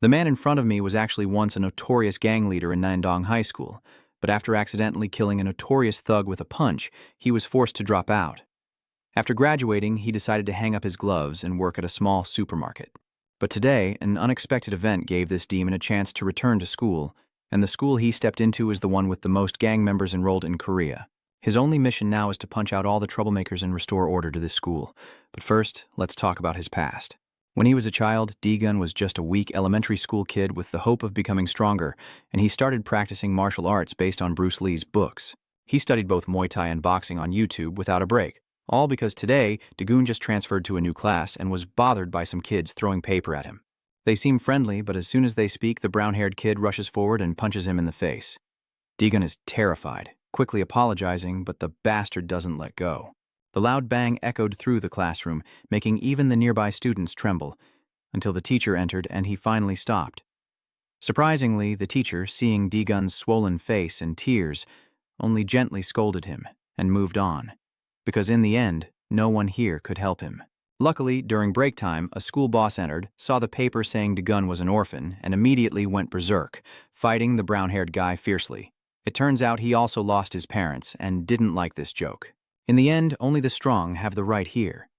The man in front of me was actually once a notorious gang leader in Nandong High School, but after accidentally killing a notorious thug with a punch, he was forced to drop out. After graduating, he decided to hang up his gloves and work at a small supermarket. But today, an unexpected event gave this demon a chance to return to school, and the school he stepped into is the one with the most gang members enrolled in Korea. His only mission now is to punch out all the troublemakers and restore order to this school. But first, let's talk about his past. When he was a child, D-Gun was just a weak elementary school kid with the hope of becoming stronger, and he started practicing martial arts based on Bruce Lee's books. He studied both Muay Thai and boxing on YouTube without a break. All because today, Dagoon just transferred to a new class and was bothered by some kids throwing paper at him. They seem friendly, but as soon as they speak, the brown-haired kid rushes forward and punches him in the face. Dagoon is terrified, quickly apologizing, but the bastard doesn't let go. The loud bang echoed through the classroom, making even the nearby students tremble, until the teacher entered and he finally stopped. Surprisingly, the teacher, seeing Dagon's swollen face and tears, only gently scolded him and moved on, because in the end, no one here could help him. Luckily, during break time, a school boss entered, saw the paper saying Dagon was an orphan, and immediately went berserk, fighting the brown-haired guy fiercely. It turns out he also lost his parents and didn't like this joke. In the end, only the strong have the right here.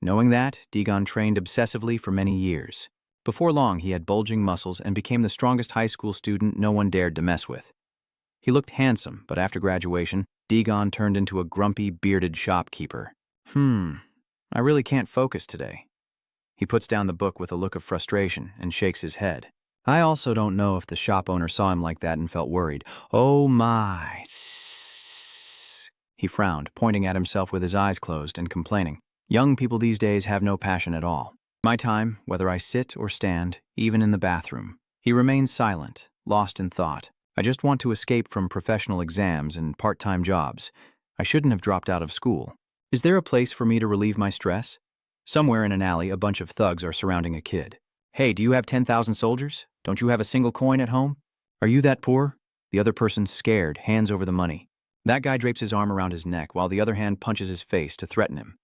Knowing that, Dagon trained obsessively for many years. Before long, he had bulging muscles and became the strongest high school student no one dared to mess with. He looked handsome, but after graduation, Dagon turned into a grumpy, bearded shopkeeper. I really can't focus today. He puts down the book with a look of frustration and shakes his head. I also don't know if the shop owner saw him like that and felt worried. Oh my. He frowned, pointing at himself with his eyes closed and complaining. Young people these days have no passion at all. My time, whether I sit or stand, even in the bathroom. He remains silent, lost in thought. I just want to escape from professional exams and part-time jobs. I shouldn't have dropped out of school. Is there a place for me to relieve my stress? Somewhere in an alley, a bunch of thugs are surrounding a kid. Hey, do you have 10,000 soldiers? Don't you have a single coin at home? Are you that poor? The other person's scared, hands over the money. That guy drapes his arm around his neck while the other hand punches his face to threaten him.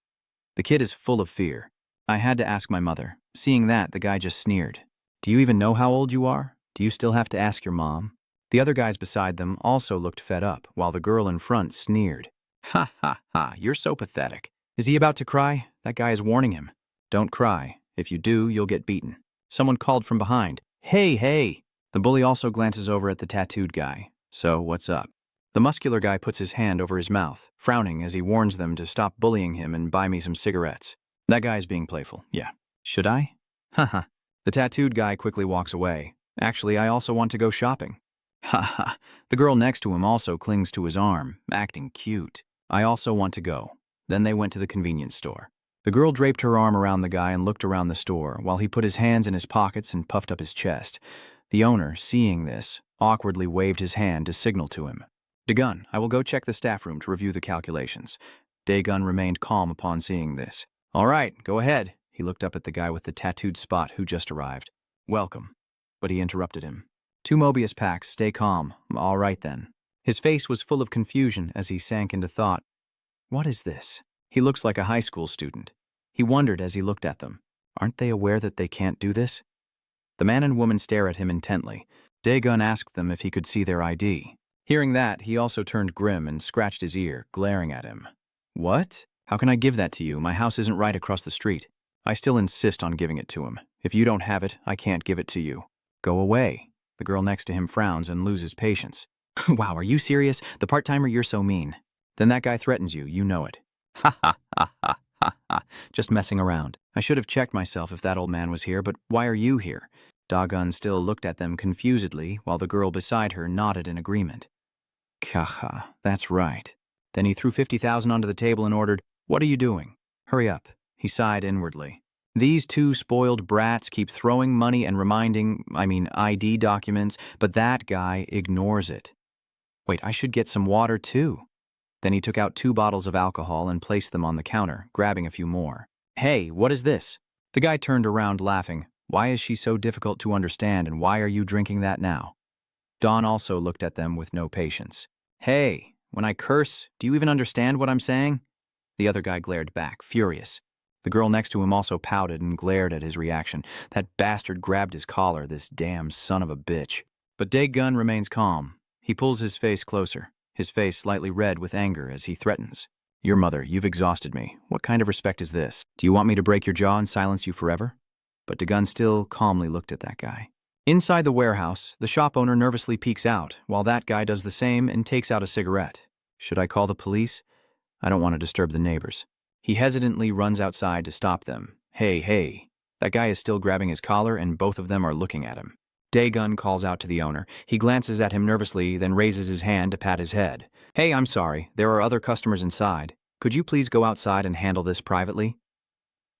The kid is full of fear. I had to ask my mother. Seeing that, the guy just sneered. Do you even know how old you are? Do you still have to ask your mom? The other guys beside them also looked fed up, while the girl in front sneered. Ha ha ha, you're so pathetic. Is he about to cry? That guy is warning him. Don't cry. If you do, you'll get beaten. Someone called from behind. Hey, hey! The bully also glances over at the tattooed guy. So, what's up? The muscular guy puts his hand over his mouth, frowning as he warns them to stop bullying him and buy me some cigarettes. That guy's being playful, yeah. Should I? Haha. The tattooed guy quickly walks away. Actually, I also want to go shopping. Haha. The girl next to him also clings to his arm, acting cute. I also want to go. Then they went to the convenience store. The girl draped her arm around the guy and looked around the store, while he put his hands in his pockets and puffed up his chest. The owner, seeing this, awkwardly waved his hand to signal to him. Dagon, I will go check the staff room to review the calculations. Dagon remained calm upon seeing this. All right, go ahead. He looked up at the guy with the tattooed spot who just arrived. Welcome. But he interrupted him. 2 Mobius packs, stay calm. All right then. His face was full of confusion as he sank into thought. What is this? He looks like a high school student. He wondered as he looked at them. Aren't they aware that they can't do this? The man and woman stare at him intently. Dagon asked them if he could see their ID. Hearing that, he also turned grim and scratched his ear, glaring at him. What? How can I give that to you? My house isn't right across the street. I still insist on giving it to him. If you don't have it, I can't give it to you. Go away. The girl next to him frowns and loses patience. Wow, are you serious? The part-timer, you're so mean. Then that guy threatens you, you know it. Ha ha ha ha ha ha. Just messing around. I should have checked myself if that old man was here, but why are you here? Dagon still looked at them confusedly, while the girl beside her nodded in agreement. Kaha, that's right. Then he threw 50,000 onto the table and ordered, What are you doing? Hurry up. He sighed inwardly. These 2 spoiled brats keep throwing money and reminding, ID documents, but that guy ignores it. Wait, I should get some water too. Then he took out 2 bottles of alcohol and placed them on the counter, grabbing a few more. Hey, what is this? The guy turned around laughing. Why is she so difficult to understand and why are you drinking that now? Dawn also looked at them with no patience. Hey, when I curse, do you even understand what I'm saying? The other guy glared back, furious. The girl next to him also pouted and glared at his reaction. That bastard grabbed his collar, this damn son of a bitch. But Dae-gun remains calm. He pulls his face closer, his face slightly red with anger as he threatens. Your mother, you've exhausted me. What kind of respect is this? Do you want me to break your jaw and silence you forever? But Dae-gun still calmly looked at that guy. Inside the warehouse, the shop owner nervously peeks out, while that guy does the same and takes out a cigarette. Should I call the police? I don't want to disturb the neighbors. He hesitantly runs outside to stop them. Hey. That guy is still grabbing his collar and both of them are looking at him. Dae-gun calls out to the owner. He glances at him nervously, then raises his hand to pat his head. Hey, I'm sorry. There are other customers inside. Could you please go outside and handle this privately?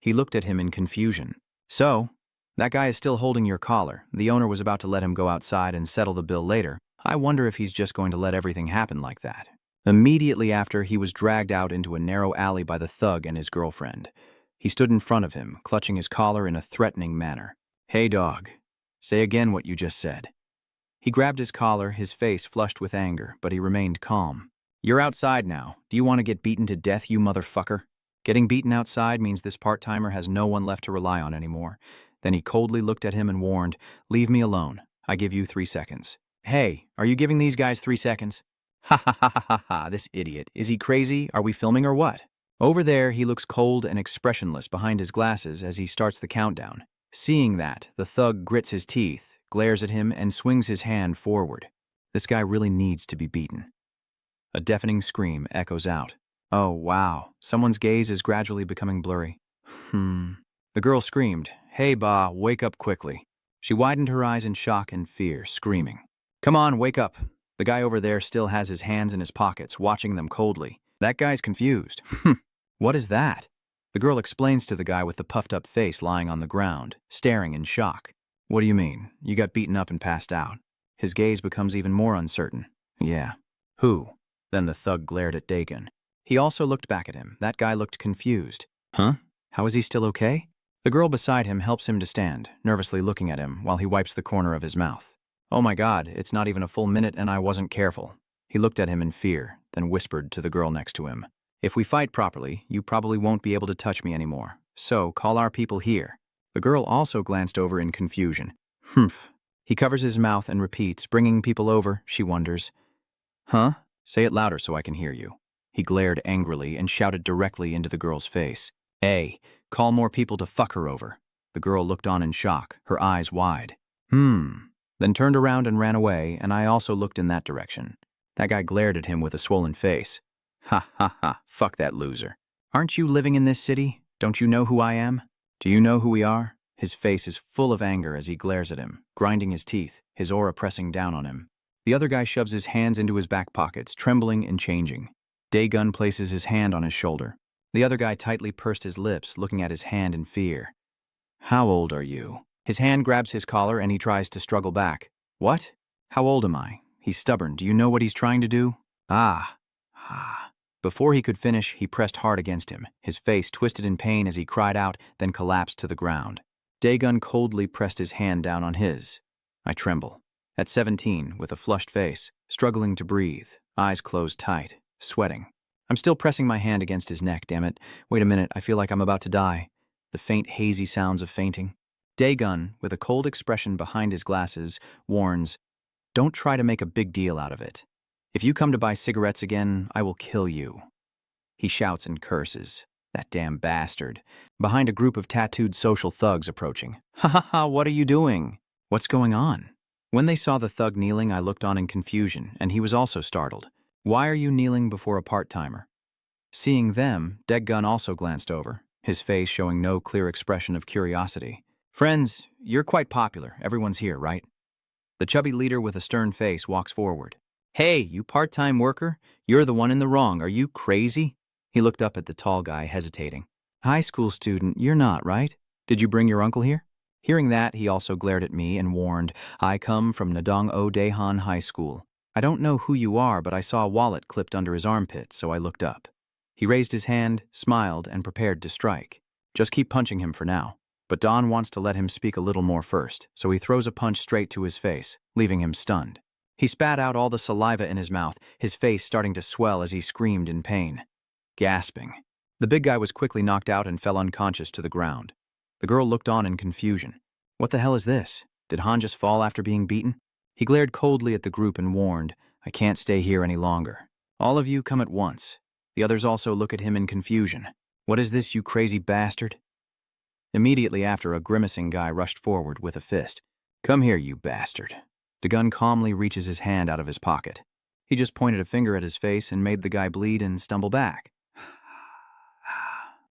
He looked at him in confusion. So, that guy is still holding your collar. The owner was about to let him go outside and settle the bill later. I wonder if he's just going to let everything happen like that. Immediately after, he was dragged out into a narrow alley by the thug and his girlfriend. He stood in front of him, clutching his collar in a threatening manner. Hey, dog. Say again what you just said. He grabbed his collar, his face flushed with anger, but he remained calm. You're outside now. Do you want to get beaten to death, you motherfucker? Getting beaten outside means this part-timer has no one left to rely on anymore. Then he coldly looked at him and warned, Leave me alone. I give you 3 seconds. Hey, are you giving these guys 3 seconds? Ha, this idiot. Is he crazy? Are we filming or what? Over there, he looks cold and expressionless behind his glasses as he starts the countdown. Seeing that, the thug grits his teeth, glares at him, and swings his hand forward. This guy really needs to be beaten. A deafening scream echoes out. Oh, wow. Someone's gaze is gradually becoming blurry. The girl screamed, Hey, Ba, wake up quickly. She widened her eyes in shock and fear, screaming. Come on, wake up. The guy over there still has his hands in his pockets, watching them coldly. That guy's confused. What is that? The girl explains to the guy with the puffed-up face lying on the ground, staring in shock. What do you mean? You got beaten up and passed out. His gaze becomes even more uncertain. Yeah. Who? Then the thug glared at Dae-gun. He also looked back at him. That guy looked confused. Huh? How is he still okay? The girl beside him helps him to stand, nervously looking at him while he wipes the corner of his mouth. Oh my God, it's not even a full minute and I wasn't careful. He looked at him in fear, then whispered to the girl next to him. If we fight properly, you probably won't be able to touch me anymore. So, call our people here. The girl also glanced over in confusion. Humph. He covers his mouth and repeats, bringing people over, she wonders. Huh? Say it louder so I can hear you. He glared angrily and shouted directly into the girl's face. Hey, call more people to fuck her over. The girl looked on in shock, her eyes wide. Then turned around and ran away, and I also looked in that direction. That guy glared at him with a swollen face. Ha, fuck that loser. Aren't you living in this city? Don't you know who I am? Do you know who we are? His face is full of anger as he glares at him, grinding his teeth, his aura pressing down on him. The other guy shoves his hands into his back pockets, trembling and changing. Dae-gun places his hand on his shoulder. The other guy tightly pursed his lips, looking at his hand in fear. How old are you? His hand grabs his collar and he tries to struggle back. What? How old am I? He's stubborn. Do you know what he's trying to do? Ah. Before he could finish, he pressed hard against him, his face twisted in pain as he cried out, then collapsed to the ground. Dae-gun coldly pressed his hand down on his. I tremble. At 17, with a flushed face, struggling to breathe, eyes closed tight, sweating. I'm still pressing my hand against his neck, damn it. Wait a minute, I feel like I'm about to die. The faint, hazy sounds of fainting. Dae-gun, with a cold expression behind his glasses, warns, Don't try to make a big deal out of it. If you come to buy cigarettes again, I will kill you. He shouts and curses. That damn bastard. Behind a group of tattooed social thugs approaching. Ha, what are you doing? What's going on? When they saw the thug kneeling, I looked on in confusion, and he was also startled. Why are you kneeling before a part-timer? Seeing them, Dae-gun also glanced over, his face showing no clear expression of curiosity. Friends, you're quite popular. Everyone's here, right? The chubby leader with a stern face walks forward. Hey, you part-time worker, you're the one in the wrong. Are you crazy? He looked up at the tall guy, hesitating. High school student, you're not, right? Did you bring your uncle here? Hearing that, he also glared at me and warned, I come from Nadong-o Daehan High School. I don't know who you are, but I saw a wallet clipped under his armpit, so I looked up. He raised his hand, smiled, and prepared to strike. Just keep punching him for now. But Don wants to let him speak a little more first, so he throws a punch straight to his face, leaving him stunned. He spat out all the saliva in his mouth, his face starting to swell as he screamed in pain. Gasping. The big guy was quickly knocked out and fell unconscious to the ground. The girl looked on in confusion. What the hell is this? Did Han just fall after being beaten? He glared coldly at the group and warned, I can't stay here any longer. All of you come at once. The others also look at him in confusion. What is this, you crazy bastard? Immediately after, a grimacing guy rushed forward with a fist. Come here, you bastard. Dagon calmly reaches his hand out of his pocket. He just pointed a finger at his face and made the guy bleed and stumble back.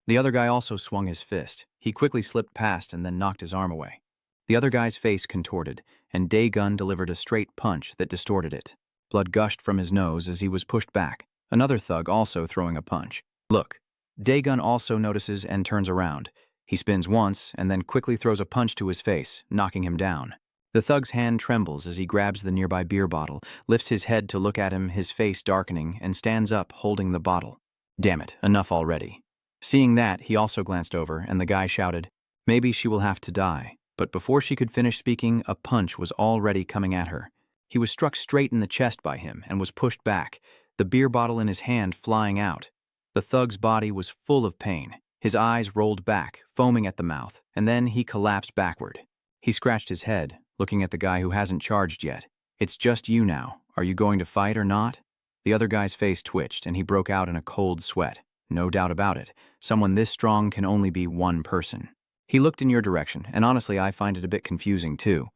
The other guy also swung his fist. He quickly slipped past and then knocked his arm away. The other guy's face contorted, and Dagon delivered a straight punch that distorted it. Blood gushed from his nose as he was pushed back, another thug also throwing a punch. Look, Dagon also notices and turns around. He spins once and then quickly throws a punch to his face, knocking him down. The thug's hand trembles as he grabs the nearby beer bottle, lifts his head to look at him, his face darkening, and stands up holding the bottle. Damn it, enough already. Seeing that, he also glanced over, and the guy shouted, Maybe she will have to die. But before she could finish speaking, a punch was already coming at her. He was struck straight in the chest by him and was pushed back, the beer bottle in his hand flying out. The thug's body was full of pain. His eyes rolled back, foaming at the mouth, and then he collapsed backward. He scratched his head, looking at the guy who hasn't charged yet. It's just you now. Are you going to fight or not? The other guy's face twitched, and he broke out in a cold sweat. No doubt about it. Someone this strong can only be one person. He looked in your direction, and honestly, I find it a bit confusing, too.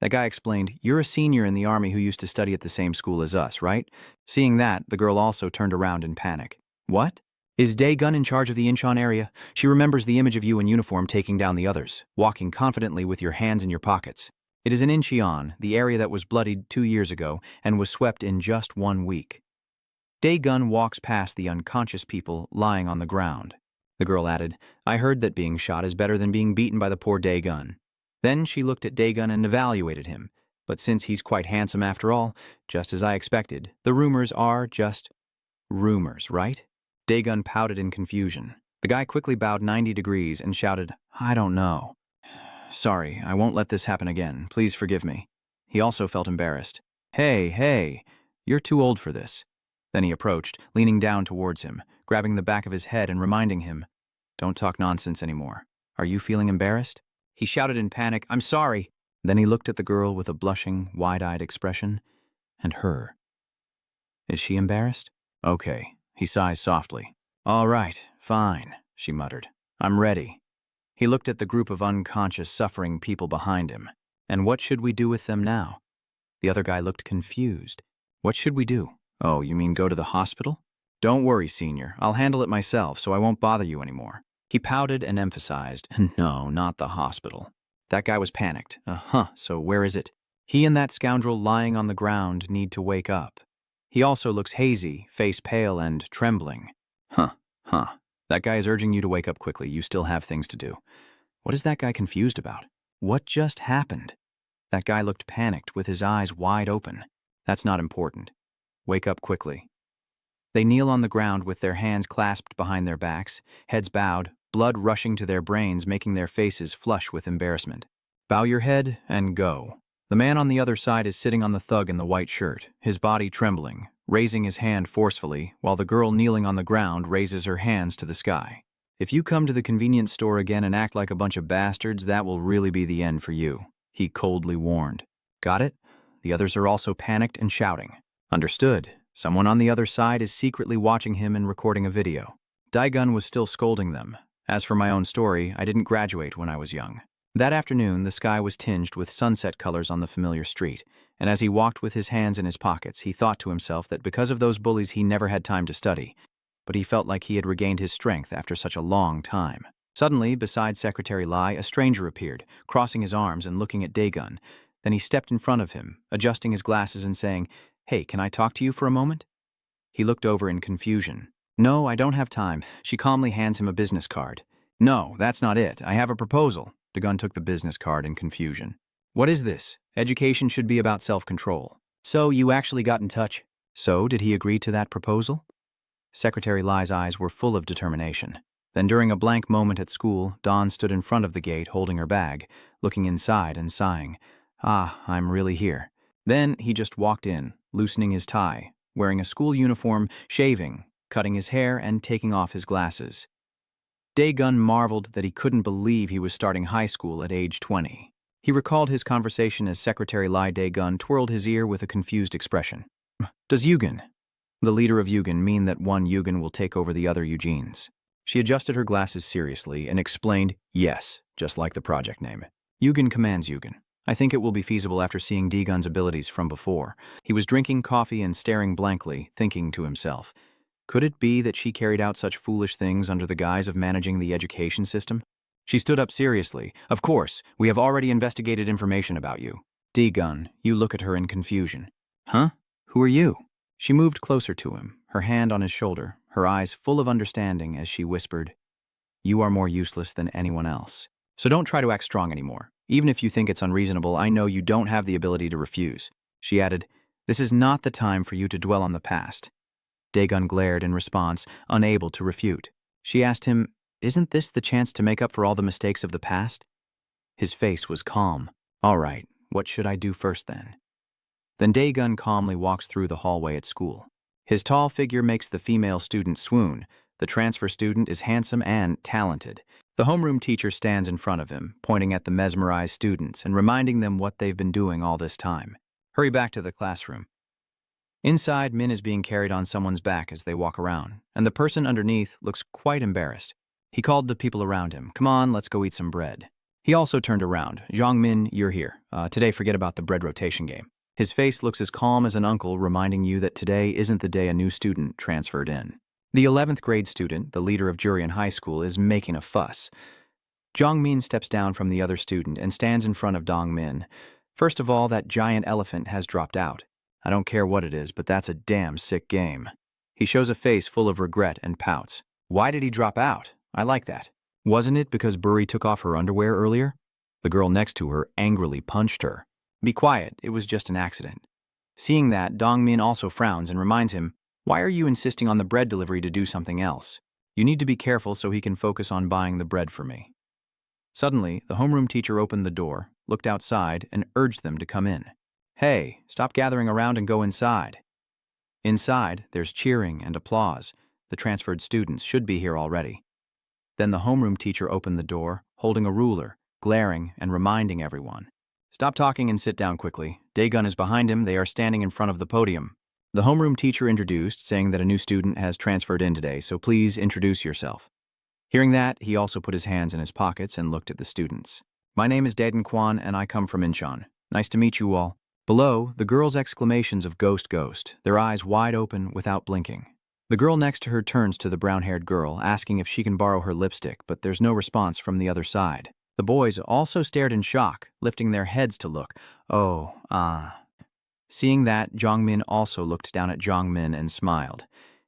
That guy explained, You're a senior in the army who used to study at the same school as us, right? Seeing that, the girl also turned around in panic. What? Is Dae-gun in charge of the Incheon area? She remembers the image of you in uniform taking down the others, walking confidently with your hands in your pockets. It is in Incheon, the area that was bloodied 2 years ago, and was swept in just 1 week. Dae-gun walks past the unconscious people lying on the ground. The girl added, I heard that being shot is better than being beaten by the poor Dae-gun. Then she looked at Dae-gun and evaluated him. But since he's quite handsome after all, just as I expected, the rumors are just rumors, right? Dae-gun pouted in confusion. The guy quickly bowed 90 degrees and shouted, I don't know. Sorry, I won't let this happen again. Please forgive me. He also felt embarrassed. Hey, you're too old for this. Then he approached, leaning down towards him, grabbing the back of his head and reminding him, Don't talk nonsense anymore. Are you feeling embarrassed? He shouted in panic, I'm sorry. Then he looked at the girl with a blushing, wide-eyed expression, and her. Is she embarrassed? Okay, he sighs softly. All right, fine, she muttered. I'm ready. He looked at the group of unconscious, suffering people behind him. And what should we do with them now? The other guy looked confused. What should we do? Oh, you mean go to the hospital? Don't worry, senior. I'll handle it myself, so I won't bother you anymore. He pouted and emphasized, No, not the hospital. That guy was panicked. So where is it? He and that scoundrel lying on the ground need to wake up. He also looks hazy, face pale and trembling. That guy is urging you to wake up quickly. You still have things to do. What is that guy confused about? What just happened? That guy looked panicked with his eyes wide open. That's not important. Wake up quickly. They kneel on the ground with their hands clasped behind their backs, heads bowed, blood rushing to their brains, making their faces flush with embarrassment. Bow your head and go. The man on the other side is sitting on the thug in the white shirt, his body trembling, raising his hand forcefully, while the girl kneeling on the ground raises her hands to the sky. If you come to the convenience store again and act like a bunch of bastards, that will really be the end for you, he coldly warned. Got it? The others are also panicked and shouting. Understood. Someone on the other side is secretly watching him and recording a video. Dae-gun was still scolding them. As for my own story, I didn't graduate when I was young. That afternoon, the sky was tinged with sunset colors on the familiar street, and as he walked with his hands in his pockets, he thought to himself that because of those bullies he never had time to study, but he felt like he had regained his strength after such a long time. Suddenly, beside Secretary Lai, a stranger appeared, crossing his arms and looking at Dae-gun. Then he stepped in front of him, adjusting his glasses and saying, Hey, can I talk to you for a moment? He looked over in confusion. No, I don't have time. She calmly hands him a business card. No, that's not it. I have a proposal. Dae-gun took the business card in confusion. What is this? Education should be about self-control. So you actually got in touch. So did he agree to that proposal? Secretary Lai's eyes were full of determination. Then during a blank moment at school, Dawn stood in front of the gate holding her bag, looking inside and sighing. I'm really here. Then he just walked in, loosening his tie, wearing a school uniform, shaving, cutting his hair and taking off his glasses. Dae-gun marveled that he couldn't believe he was starting high school at age 20. He recalled his conversation as Secretary Lee Dae-gun twirled his ear with a confused expression. Does Eugen, the leader of Eugen, mean that one Eugen will take over the other Eugenes? She adjusted her glasses seriously and explained, yes, just like the project name. Eugen commands Eugen. I think it will be feasible after seeing Dae-gun's abilities from before. He was drinking coffee and staring blankly, thinking to himself. Could it be that she carried out such foolish things under the guise of managing the education system? She stood up seriously. Of course, we have already investigated information about you. Dae-gun, you look at her in confusion. Huh? Who are you? She moved closer to him, her hand on his shoulder, her eyes full of understanding as she whispered, You are more useless than anyone else. So don't try to act strong anymore. Even if you think it's unreasonable, I know you don't have the ability to refuse. She added, This is not the time for you to dwell on the past. Dae-gun glared in response, unable to refute. She asked him, Isn't this the chance to make up for all the mistakes of the past? His face was calm. All right, what should I do first then? Then Dae-gun calmly walks through the hallway at school. His tall figure makes the female student swoon. The transfer student is handsome and talented. The homeroom teacher stands in front of him, pointing at the mesmerized students and reminding them what they've been doing all this time. Hurry back to the classroom. Inside, Min is being carried on someone's back as they walk around, and the person underneath looks quite embarrassed. He called the people around him. Come on, let's go eat some bread. He also turned around. Min, you're here. Today, forget about the bread rotation game. His face looks as calm as an uncle, reminding you that today isn't the day a new student transferred in. The 11th grade student, the leader of Jurian High School, is making a fuss. Min steps down from the other student and stands in front of Min. First of all, that giant elephant has dropped out. I don't care what it is, but that's a damn sick game. He shows a face full of regret and pouts. Why did he drop out? I like that. Wasn't it because Buri took off her underwear earlier? The girl next to her angrily punched her. Be quiet, it was just an accident. Seeing that, Min also frowns and reminds him, Why are you insisting on the bread delivery to do something else? You need to be careful so he can focus on buying the bread for me. Suddenly, the homeroom teacher opened the door, looked outside, and urged them to come in. Hey, stop gathering around and go inside. Inside, there's cheering and applause. The transferred students should be here already. Then the homeroom teacher opened the door, holding a ruler, glaring and reminding everyone. Stop talking and sit down quickly. Dae-gun is behind him. They are standing in front of the podium. The homeroom teacher introduced, saying that a new student has transferred in today, so please introduce yourself. Hearing that, he also put his hands in his pockets and looked at the students. My name is Daden Kwan, and I come from Incheon. Nice to meet you all. Below, the girls' exclamations of ghost, ghost, their eyes wide open without blinking. The girl next to her turns to the brown-haired girl, asking if she can borrow her lipstick, but there's no response from the other side. The boys also stared in shock, lifting their heads to look. Seeing that, Jongmin also looked down at Jongmin and smiled.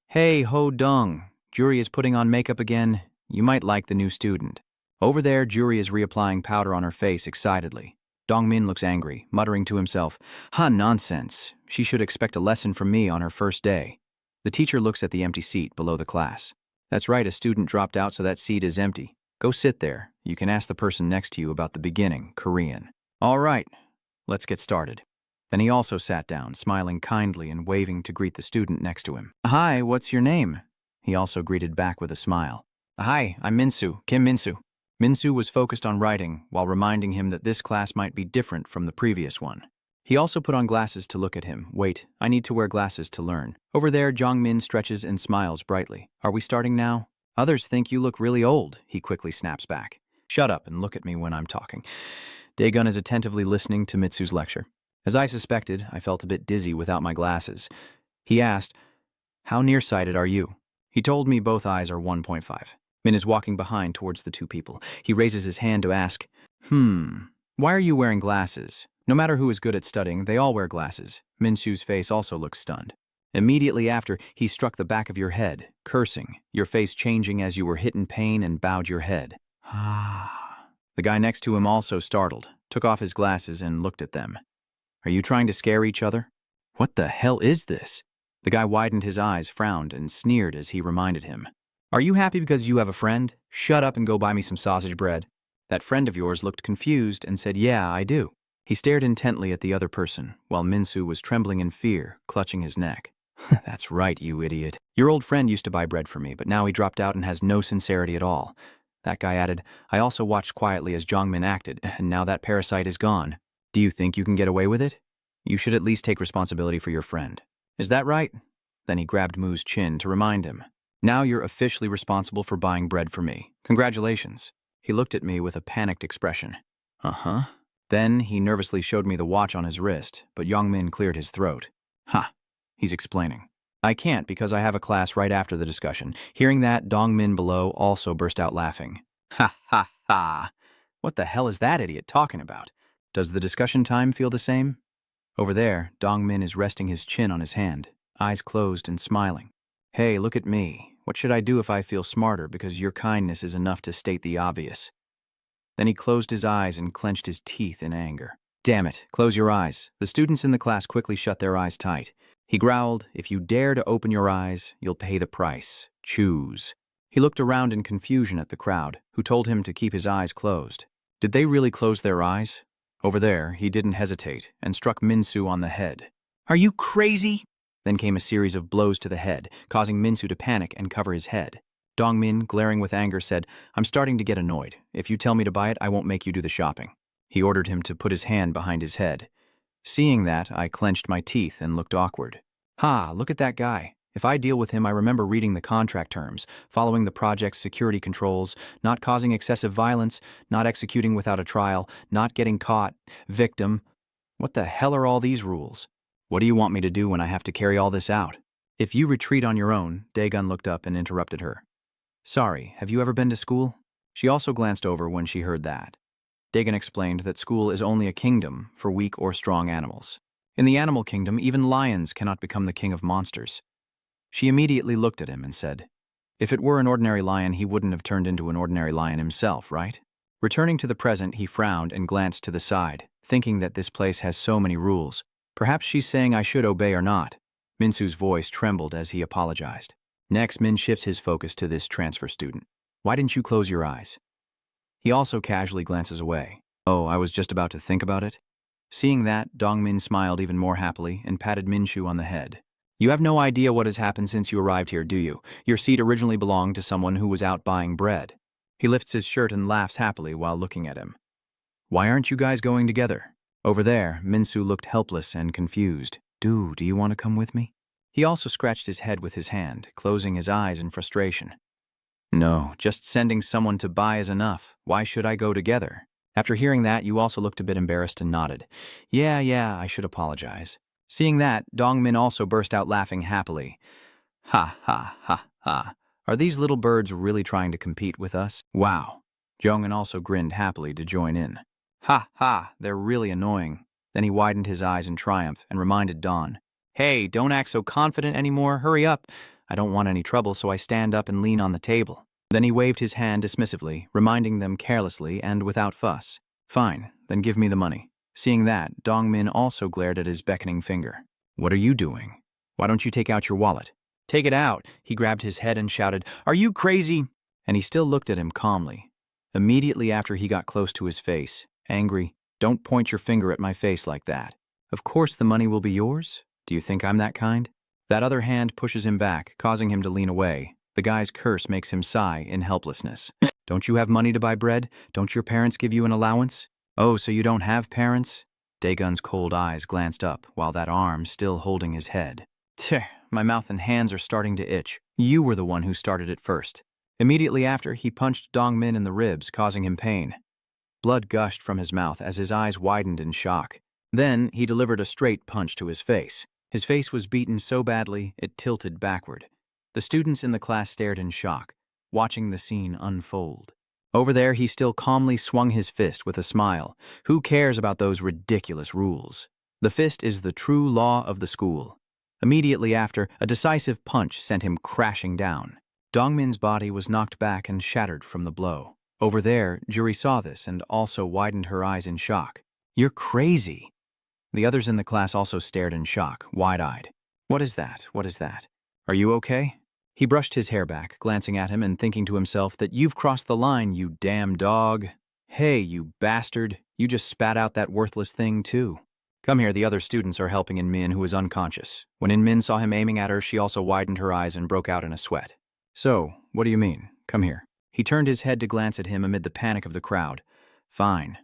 Hey, Ho Dong, Juri is putting on makeup again. You might like the new student. Over there, Juri is reapplying powder on her face excitedly. Dongmin looks angry, muttering to himself, nonsense. She should expect a lesson from me on her first day. The teacher looks at the empty seat below the class. That's right, a student dropped out, so that seat is empty. Go sit there. You can ask the person next to you about the beginning, Korean. All right, let's get started. Then he also sat down, smiling kindly and waving to greet the student next to him. Hi, what's your name? He also greeted back with a smile. Hi, I'm Minsu, Kim Minsu. Minsu was focused on writing, while reminding him that this class might be different from the previous one. He also put on glasses to look at him. Wait, I need to wear glasses to learn. Over there, Jongmin stretches and smiles brightly. Are we starting now? Others think you look really old, he quickly snaps back. Shut up and look at me when I'm talking. Dae-gun is attentively listening to Mitsu's lecture. As I suspected, I felt a bit dizzy without my glasses. He asked, How nearsighted are you? He told me both eyes are 1.5. Min is walking behind towards the two people. He raises his hand to ask, Why are you wearing glasses? No matter who is good at studying, they all wear glasses. Minsu's face also looks stunned. Immediately after, he struck the back of your head, cursing, your face changing as you were hit in pain and bowed your head. The guy next to him also startled, took off his glasses and looked at them. Are you trying to scare each other? What the hell is this? The guy widened his eyes, frowned, and sneered as he reminded him. Are you happy because you have a friend? Shut up and go buy me some sausage bread. That friend of yours looked confused and said, Yeah, I do. He stared intently at the other person, while Minsu was trembling in fear, clutching his neck. That's right, you idiot. Your old friend used to buy bread for me, but now he dropped out and has no sincerity at all. That guy added, I also watched quietly as Jongmin acted, and now that parasite is gone. Do you think you can get away with it? You should at least take responsibility for your friend. Is that right? Then he grabbed Moo's chin to remind him. Now you're officially responsible for buying bread for me. Congratulations. He looked at me with a panicked expression. Uh-huh. Then he nervously showed me the watch on his wrist, but Jongmin cleared his throat. Ha, he's explaining. I can't because I have a class right after the discussion. Hearing that, Dongmin below also burst out laughing. Ha ha ha. What the hell is that idiot talking about? Does the discussion time feel the same? Over there, Dongmin is resting his chin on his hand, eyes closed and smiling. Hey, look at me. What should I do if I feel smarter because your kindness is enough to state the obvious? Then he closed his eyes and clenched his teeth in anger. Damn it, close your eyes. The students in the class quickly shut their eyes tight. He growled, if you dare to open your eyes, you'll pay the price. Choose. He looked around in confusion at the crowd, who told him to keep his eyes closed. Did they really close their eyes? Over there, he didn't hesitate and struck Minsu on the head. Are you crazy? Then came a series of blows to the head, causing Minsu to panic and cover his head. Dongmin, glaring with anger, said, I'm starting to get annoyed. If you tell me to buy it, I won't make you do the shopping. He ordered him to put his hand behind his head. Seeing that, I clenched my teeth and looked awkward. Ha, look at that guy. If I deal with him, I remember reading the contract terms, following the project's security controls, not causing excessive violence, not executing without a trial, not getting caught, victim. What the hell are all these rules? What do you want me to do when I have to carry all this out? If you retreat on your own, Daegun looked up and interrupted her. Sorry, have you ever been to school? She also glanced over when she heard that. Daegun explained that school is only a kingdom for weak or strong animals. In the animal kingdom, even lions cannot become the king of monsters. She immediately looked at him and said, if it were an ordinary lion, he wouldn't have turned into an ordinary lion himself, right? Returning to the present, he frowned and glanced to the side, thinking that this place has so many rules. Perhaps she's saying I should obey or not. Minsu's voice trembled as he apologized. Next, Min shifts his focus to this transfer student. Why didn't you close your eyes? He also casually glances away. Oh, I was just about to think about it. Seeing that, Dongmin smiled even more happily and patted Minshu on the head. You have no idea what has happened since you arrived here, do you? Your seat originally belonged to someone who was out buying bread. He lifts his shirt and laughs happily while looking at him. Why aren't you guys going together? Over there, Minsu looked helpless and confused. Do you want to come with me? He also scratched his head with his hand, closing his eyes in frustration. No, just sending someone to buy is enough. Why should I go together? After hearing that, you also looked a bit embarrassed and nodded. Yeah, I should apologize. Seeing that, Dongmin also burst out laughing happily. Ha ha ha ha. Are these little birds really trying to compete with us? Wow. Jongin also grinned happily to join in. Ha ha, they're really annoying. Then he widened his eyes in triumph and reminded Dawn. Hey, don't act so confident anymore. Hurry up. I don't want any trouble, so I stand up and lean on the table. Then he waved his hand dismissively, reminding them carelessly and without fuss. Fine, then give me the money. Seeing that, Dongmin also glared at his beckoning finger. What are you doing? Why don't you take out your wallet? Take it out. He grabbed his head and shouted, Are you crazy? And he still looked at him calmly. Immediately after he got close to his face, angry, Don't point your finger at my face like that. Of course the money will be yours. Do you think I'm that kind? That other hand pushes him back, causing him to lean away. The guy's curse makes him sigh in helplessness. Don't you have money to buy bread? Don't your parents give you an allowance? Oh, so you don't have parents? Daegun's cold eyes glanced up, while that arm still holding his head. Tch, my mouth and hands are starting to itch. You were the one who started it first. Immediately after, he punched Dongmin in the ribs, causing him pain. Blood gushed from his mouth as his eyes widened in shock. Then, he delivered a straight punch to his face. His face was beaten so badly, it tilted backward. The students in the class stared in shock, watching the scene unfold. Over there, he still calmly swung his fist with a smile. Who cares about those ridiculous rules? The fist is the true law of the school. Immediately after, a decisive punch sent him crashing down. Dongmin's body was knocked back and shattered from the blow. Over there, Juri saw this and also widened her eyes in shock. You're crazy. The others in the class also stared in shock, wide-eyed. What is that? What is that? Are you okay? He brushed his hair back, glancing at him and thinking to himself that you've crossed the line, you damn dog. Hey, you bastard, you just spat out that worthless thing too. Come here, the other students are helping In Min, who is unconscious. When In Min saw him aiming at her, she also widened her eyes and broke out in a sweat. So, what do you mean? Come here. He turned his head to glance at him amid the panic of the crowd. Fine.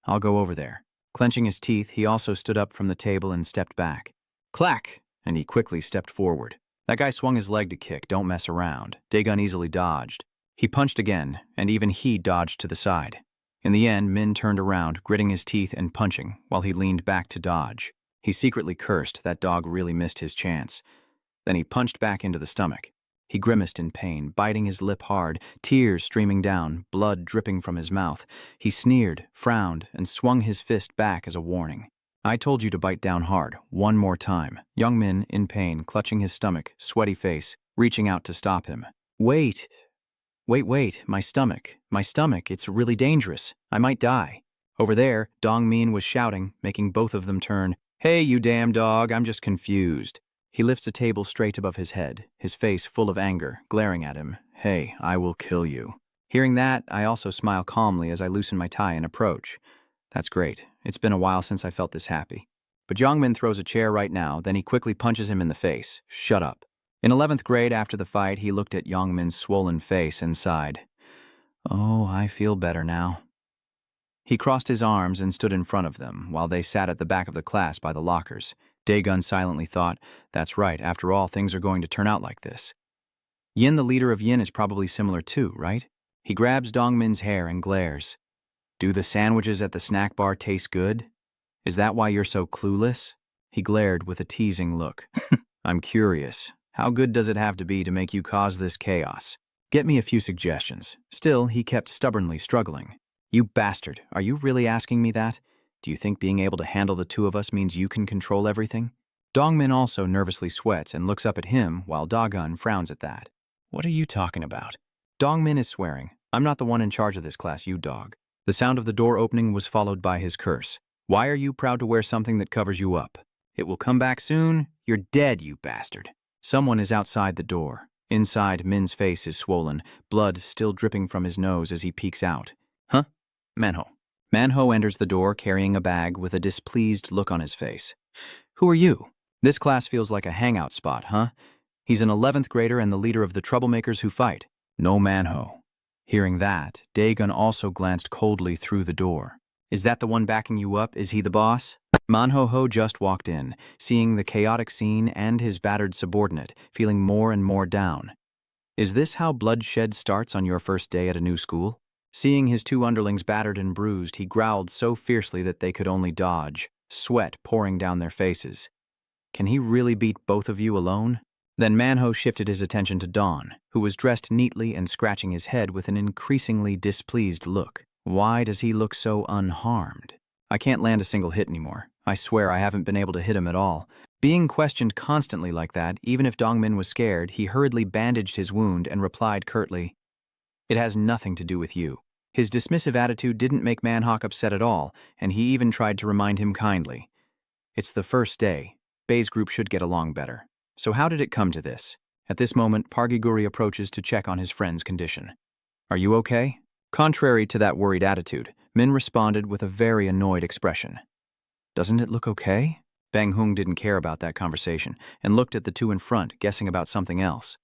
I'll go over there. Clenching his teeth, he also stood up from the table and stepped back. Clack! And he quickly stepped forward. That guy swung his leg to kick, don't mess around. Daegun easily dodged. He punched again, and even he dodged to the side. In the end, Min turned around, gritting his teeth and punching, while he leaned back to dodge. He secretly cursed that dog really missed his chance. Then he punched back into the stomach. He grimaced in pain, biting his lip hard, tears streaming down, blood dripping from his mouth. He sneered, frowned, and swung his fist back as a warning. I told you to bite down hard, one more time. Young Min, in pain, clutching his stomach, sweaty face, reaching out to stop him. Wait, my stomach, it's really dangerous. I might die. Over there, Dong Min was shouting, making both of them turn. Hey, you damn dog, I'm just confused. He lifts a table straight above his head, his face full of anger, glaring at him. Hey, I will kill you. Hearing that, I also smile calmly as I loosen my tie and approach. That's great. It's been a while since I felt this happy. But Jongmin throws a chair right now, then he quickly punches him in the face. Shut up. In 11th grade, after the fight, he looked at Yongmin's swollen face and sighed. Oh, I feel better now. He crossed his arms and stood in front of them, while they sat at the back of the class by the lockers. Daegun silently thought, that's right, after all, things are going to turn out like this. Yin, the leader of Yin, is probably similar too, right? He grabs Dongmin's hair and glares. Do the sandwiches at the snack bar taste good? Is that why you're so clueless? He glared with a teasing look. I'm curious. How good does it have to be to make you cause this chaos? Get me a few suggestions. Still, he kept stubbornly struggling. You bastard, are you really asking me that? Do you think being able to handle the two of us means you can control everything? Dongmin also nervously sweats and looks up at him while Daegun frowns at that. What are you talking about? Dongmin is swearing. I'm not the one in charge of this class, you dog. The sound of the door opening was followed by his curse. Why are you proud to wear something that covers you up? It will come back soon. You're dead, you bastard. Someone is outside the door. Inside, Min's face is swollen, blood still dripping from his nose as he peeks out. Huh? Manhwa. Manhwa enters the door carrying a bag with a displeased look on his face. Who are you? This class feels like a hangout spot, huh? He's an 11th grader and the leader of the troublemakers who fight. No Manhwa. Hearing that, Daegun also glanced coldly through the door. Is that the one backing you up? Is he the boss? Manhwa just walked in, seeing the chaotic scene and his battered subordinate, feeling more and more down. Is this how bloodshed starts on your first day at a new school? Seeing his two underlings battered and bruised, he growled so fiercely that they could only dodge, sweat pouring down their faces. Can he really beat both of you alone? Then Manhwa shifted his attention to Dawn, who was dressed neatly and scratching his head with an increasingly displeased look. Why does he look so unharmed? I can't land a single hit anymore. I swear I haven't been able to hit him at all. Being questioned constantly like that, even if Dongmin was scared, he hurriedly bandaged his wound and replied curtly, It has nothing to do with you. His dismissive attitude didn't make Manhwa upset at all, and he even tried to remind him kindly. It's the first day. Bei's group should get along better. So how did it come to this? At this moment, Pargiguri approaches to check on his friend's condition. Are you okay? Contrary to that worried attitude, Min responded with a very annoyed expression. Doesn't it look okay? Bang Hung didn't care about that conversation and looked at the two in front, guessing about something else.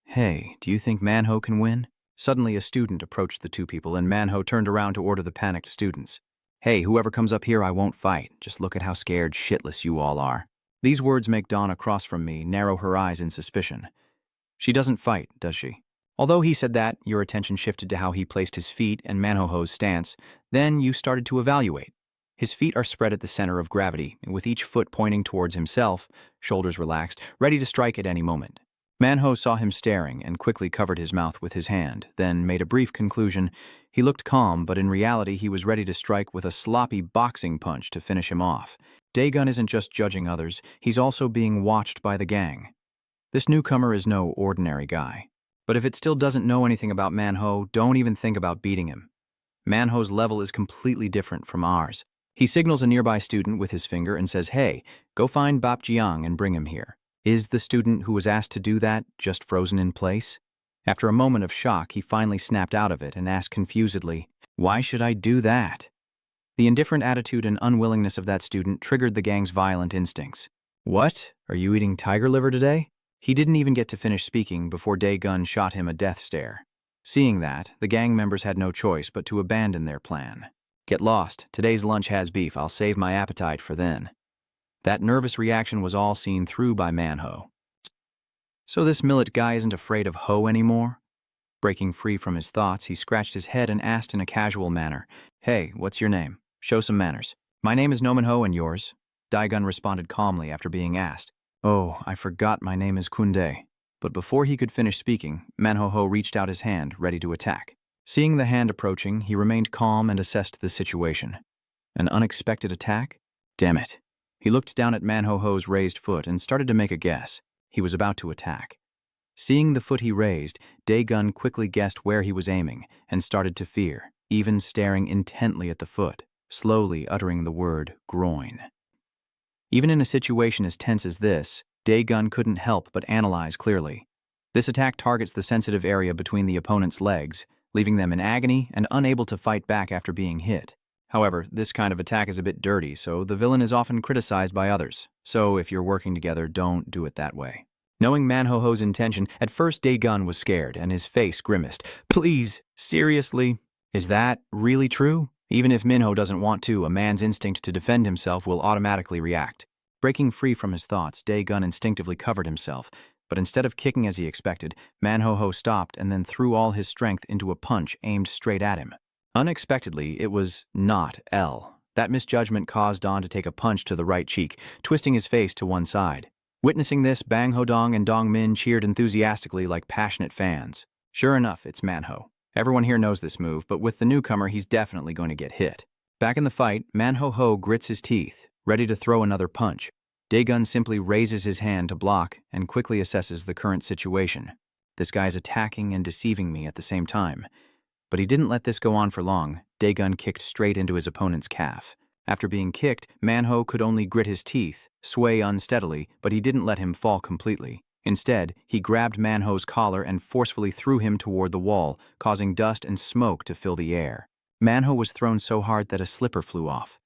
Hey, do you think Manhwa can win? Suddenly a student approached the two people and Manhwa turned around to order the panicked students. Hey, whoever comes up here, I won't fight. Just look at how scared shitless you all are. These words make Dawn across from me narrow her eyes in suspicion. She doesn't fight, does she? Although he said that, your attention shifted to how he placed his feet and Manhwa's stance. Then you started to evaluate. His feet are spread at the center of gravity, with each foot pointing towards himself, shoulders relaxed, ready to strike at any moment. Manhwa saw him staring and quickly covered his mouth with his hand, then made a brief conclusion. He looked calm, but in reality he was ready to strike with a sloppy boxing punch to finish him off. Daegun isn't just judging others, he's also being watched by the gang. This newcomer is no ordinary guy. But if it still doesn't know anything about Manhwa, don't even think about beating him. Manhwa's level is completely different from ours. He signals a nearby student with his finger and says, Hey, go find Bap Jiang and bring him here. Is the student who was asked to do that just frozen in place? After a moment of shock, he finally snapped out of it and asked confusedly, Why should I do that? The indifferent attitude and unwillingness of that student triggered the gang's violent instincts. What? Are you eating tiger liver today? He didn't even get to finish speaking before Dae-gun shot him a death stare. Seeing that, the gang members had no choice but to abandon their plan. Get lost. Today's lunch has beef. I'll save my appetite for then. That nervous reaction was all seen through by Manhwa. So this millet guy isn't afraid of Ho anymore? Breaking free from his thoughts, he scratched his head and asked in a casual manner, "Hey, what's your name? Show some manners." "My name is Nominho, and yours?" Dae-gun responded calmly after being asked. "Oh, I forgot my name is Kunde." But before he could finish speaking, Manhwa reached out his hand, ready to attack. Seeing the hand approaching, he remained calm and assessed the situation. An unexpected attack? Damn it. He looked down at Manhwa's raised foot and started to make a guess. He was about to attack. Seeing the foot he raised, Dae-gun quickly guessed where he was aiming and started to fear, even staring intently at the foot, slowly uttering the word groin. Even in a situation as tense as this, Dae-gun couldn't help but analyze clearly. This attack targets the sensitive area between the opponent's legs, leaving them in agony and unable to fight back after being hit. However, this kind of attack is a bit dirty, so the villain is often criticized by others. So if you're working together, don't do it that way. Knowing Manhwa's intention, at first Dae-gun was scared and his face grimaced. "Please, seriously? Is that really true?" Even if Minho doesn't want to, a man's instinct to defend himself will automatically react. Breaking free from his thoughts, Dae-gun instinctively covered himself, but instead of kicking as he expected, Manhwa stopped and then threw all his strength into a punch aimed straight at him. Unexpectedly, it was not L. That misjudgment caused Don to take a punch to the right cheek, twisting his face to one side. Witnessing this, Bang Hodong and Dong Min cheered enthusiastically like passionate fans. Sure enough, it's Manhwa. Everyone here knows this move, but with the newcomer, he's definitely going to get hit. Back in the fight, Manhwa grits his teeth, ready to throw another punch. Dae-gun simply raises his hand to block and quickly assesses the current situation. This guy's attacking and deceiving me at the same time. But he didn't let this go on for long. Dae-gun kicked straight into his opponent's calf. After being kicked, Manhwa could only grit his teeth, sway unsteadily, but he didn't let him fall completely. Instead, he grabbed Manhwa's collar and forcefully threw him toward the wall, causing dust and smoke to fill the air. Manhwa was thrown so hard that a slipper flew off.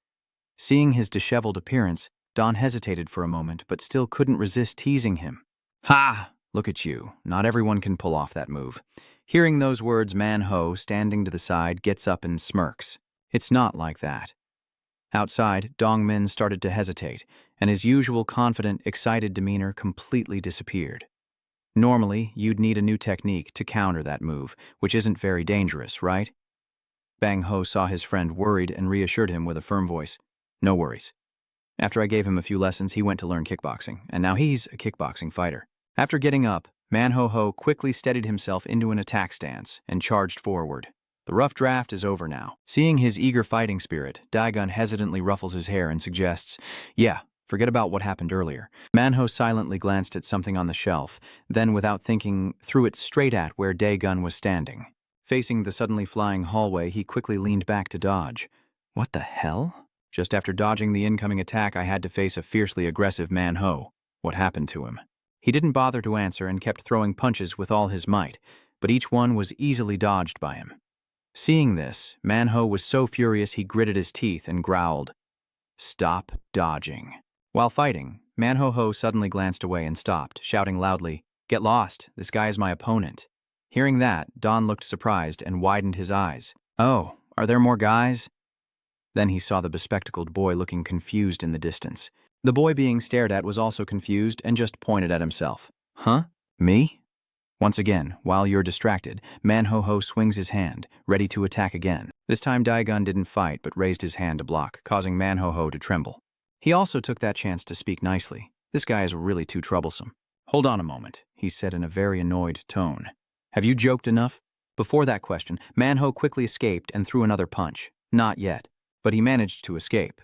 Seeing his disheveled appearance, Don hesitated for a moment, but still couldn't resist teasing him. "Ha! Look at you. Not everyone can pull off that move." Hearing those words, Manhwa, standing to the side, gets up and smirks. It's not like that. Outside, Dong Min started to hesitate, and his usual confident, excited demeanor completely disappeared. Normally, you'd need a new technique to counter that move, which isn't very dangerous, right? Bang Ho saw his friend worried and reassured him with a firm voice. "No worries. After I gave him a few lessons, he went to learn kickboxing, and now he's a kickboxing fighter." After getting up, Manhwa quickly steadied himself into an attack stance and charged forward. The rough draft is over now. Seeing his eager fighting spirit, Dae-gun hesitantly ruffles his hair and suggests, "Yeah, forget about what happened earlier." Manhwa silently glanced at something on the shelf, then without thinking, threw it straight at where Dae-gun was standing. Facing the suddenly flying hallway, he quickly leaned back to dodge. What the hell? Just after dodging the incoming attack, I had to face a fiercely aggressive Manhwa. What happened to him? He didn't bother to answer and kept throwing punches with all his might, but each one was easily dodged by him. Seeing this, Manhwa was so furious he gritted his teeth and growled, "Stop dodging." While fighting, Manhwa suddenly glanced away and stopped, shouting loudly, "Get lost, this guy is my opponent." Hearing that, Don looked surprised and widened his eyes. "Oh, are there more guys?" Then he saw the bespectacled boy looking confused in the distance. The boy being stared at was also confused and just pointed at himself. "Huh? Me?" Once again, while you're distracted, Manhwa swings his hand, ready to attack again. This time Dae-gun didn't fight but raised his hand to block, causing Manhwa to tremble. He also took that chance to speak nicely. "This guy is really too troublesome." "Hold on a moment," he said in a very annoyed tone. "Have you joked enough?" Before that question, Manhwa quickly escaped and threw another punch. Not yet, but he managed to escape.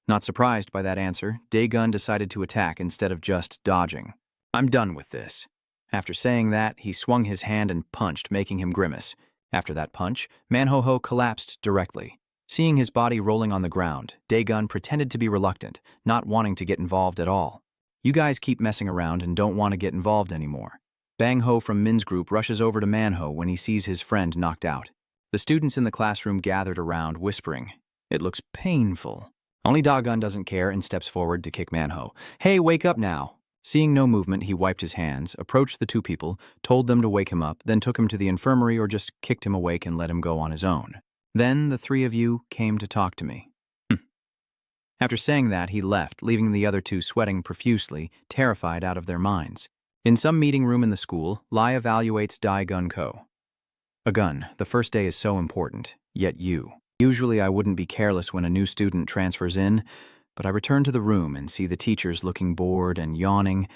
Not surprised by that answer, Dae-gun decided to attack instead of just dodging. "I'm done with this." After saying that, he swung his hand and punched, making him grimace. After that punch, Manhwa collapsed directly. Seeing his body rolling on the ground, Dae-gun pretended to be reluctant, not wanting to get involved at all. "You guys keep messing around and don't want to get involved anymore." Bang Ho from Min's group rushes over to Manhwa when he sees his friend knocked out. The students in the classroom gathered around, whispering, It looks painful. Only Dagon doesn't care and steps forward to kick Manhwa. Hey, wake up now! Seeing no movement, he wiped his hands, approached the two people, told them to wake him up, then took him to the infirmary or just kicked him awake and let him go on his own. Then the three of you came to talk to me. After saying that, he left, leaving the other two sweating profusely, terrified out of their minds. In some meeting room in the school, Lai evaluates Dai Gun Ko. A gun, the first day is so important, yet you. Usually I wouldn't be careless when a new student transfers in, but I return to the room and see the teachers looking bored and yawning,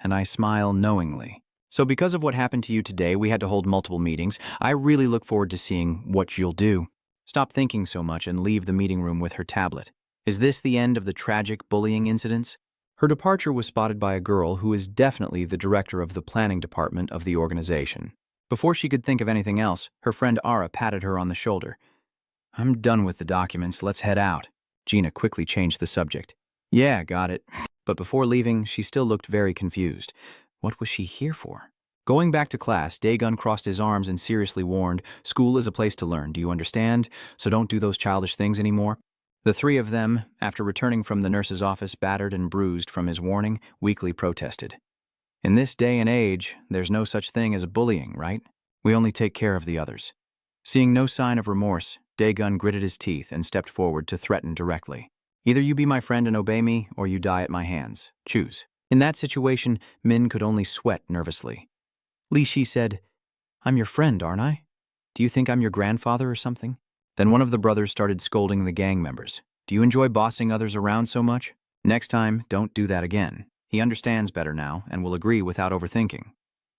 and I smile knowingly. So because of what happened to you today, we had to hold multiple meetings. I really look forward to seeing what you'll do. Stop thinking so much and leave the meeting room with her tablet. Is this the end of the tragic bullying incidents? Her departure was spotted by a girl who is definitely the director of the planning department of the organization. Before she could think of anything else, her friend Ara patted her on the shoulder. I'm done with the documents, let's head out. Gina quickly changed the subject. Yeah, got it. But before leaving, she still looked very confused. What was she here for? Going back to class, Daegun crossed his arms and seriously warned, school is a place to learn, do you understand? So don't do those childish things anymore. The three of them, after returning from the nurse's office battered and bruised from his warning, weakly protested. In this day and age, there's no such thing as bullying, right? We only take care of the others. Seeing no sign of remorse, Daegun gritted his teeth and stepped forward to threaten directly. Either you be my friend and obey me, or you die at my hands. Choose. In that situation, Min could only sweat nervously. Li Shi said, I'm your friend, aren't I? Do you think I'm your grandfather or something? Then one of the brothers started scolding the gang members. Do you enjoy bossing others around so much? Next time, don't do that again. He understands better now and will agree without overthinking.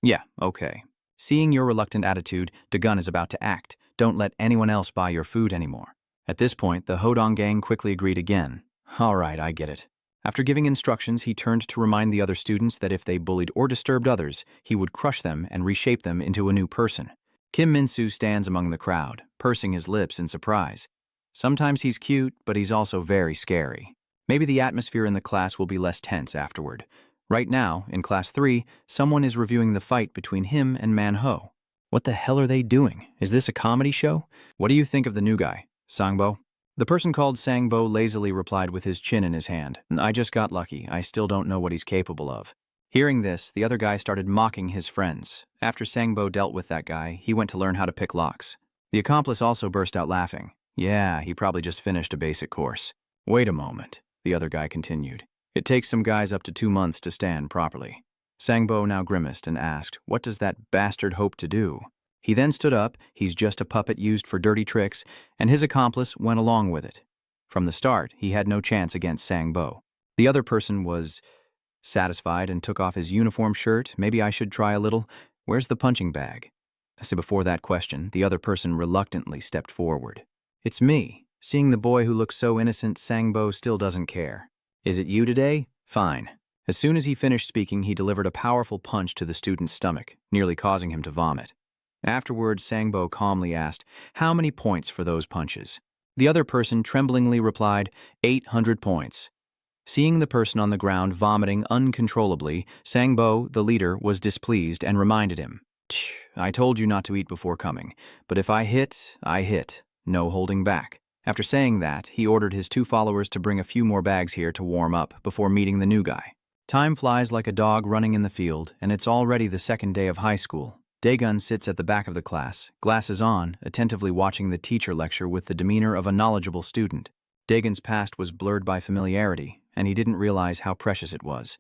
Yeah, okay. Seeing your reluctant attitude, Daegun is about to act. Don't let anyone else buy your food anymore. At this point, the Hodong gang quickly agreed again. All right, I get it. After giving instructions, he turned to remind the other students that if they bullied or disturbed others, he would crush them and reshape them into a new person. Kim Min-soo stands among the crowd, pursing his lips in surprise. Sometimes he's cute, but he's also very scary. Maybe the atmosphere in the class will be less tense afterward. Right now, in Class 3, someone is reviewing the fight between him and Manhwa. What the hell are they doing? Is this a comedy show? What do you think of the new guy, Sangbo? The person called Sangbo lazily replied with his chin in his hand. I just got lucky. I still don't know what he's capable of. Hearing this, the other guy started mocking his friends. After Sangbo dealt with that guy, he went to learn how to pick locks. The accomplice also burst out laughing. Yeah, he probably just finished a basic course. Wait a moment, the other guy continued. It takes some guys up to 2 months to stand properly. Sangbo now grimaced and asked, what does that bastard hope to do? He then stood up, he's just a puppet used for dirty tricks, and his accomplice went along with it. From the start, he had no chance against Sangbo. The other person was satisfied and took off his uniform shirt. Maybe I should try a little. Where's the punching bag? So before that question, the other person reluctantly stepped forward. It's me. Seeing the boy who looks so innocent, Sangbo still doesn't care. Is it you today? Fine. As soon as he finished speaking, he delivered a powerful punch to the student's stomach, nearly causing him to vomit. Afterwards, Sangbo calmly asked, how many points for those punches? The other person tremblingly replied, 800 points. Seeing the person on the ground vomiting uncontrollably, Sangbo, the leader, was displeased and reminded him, I told you not to eat before coming, but if I hit, I hit. No holding back. After saying that, he ordered his 2 followers to bring a few more bags here to warm up before meeting the new guy. Time flies like a dog running in the field, and it's already the second day of high school. Daegun sits at the back of the class, glasses on, attentively watching the teacher lecture with the demeanor of a knowledgeable student. Daegun's past was blurred by familiarity, and he didn't realize how precious it was.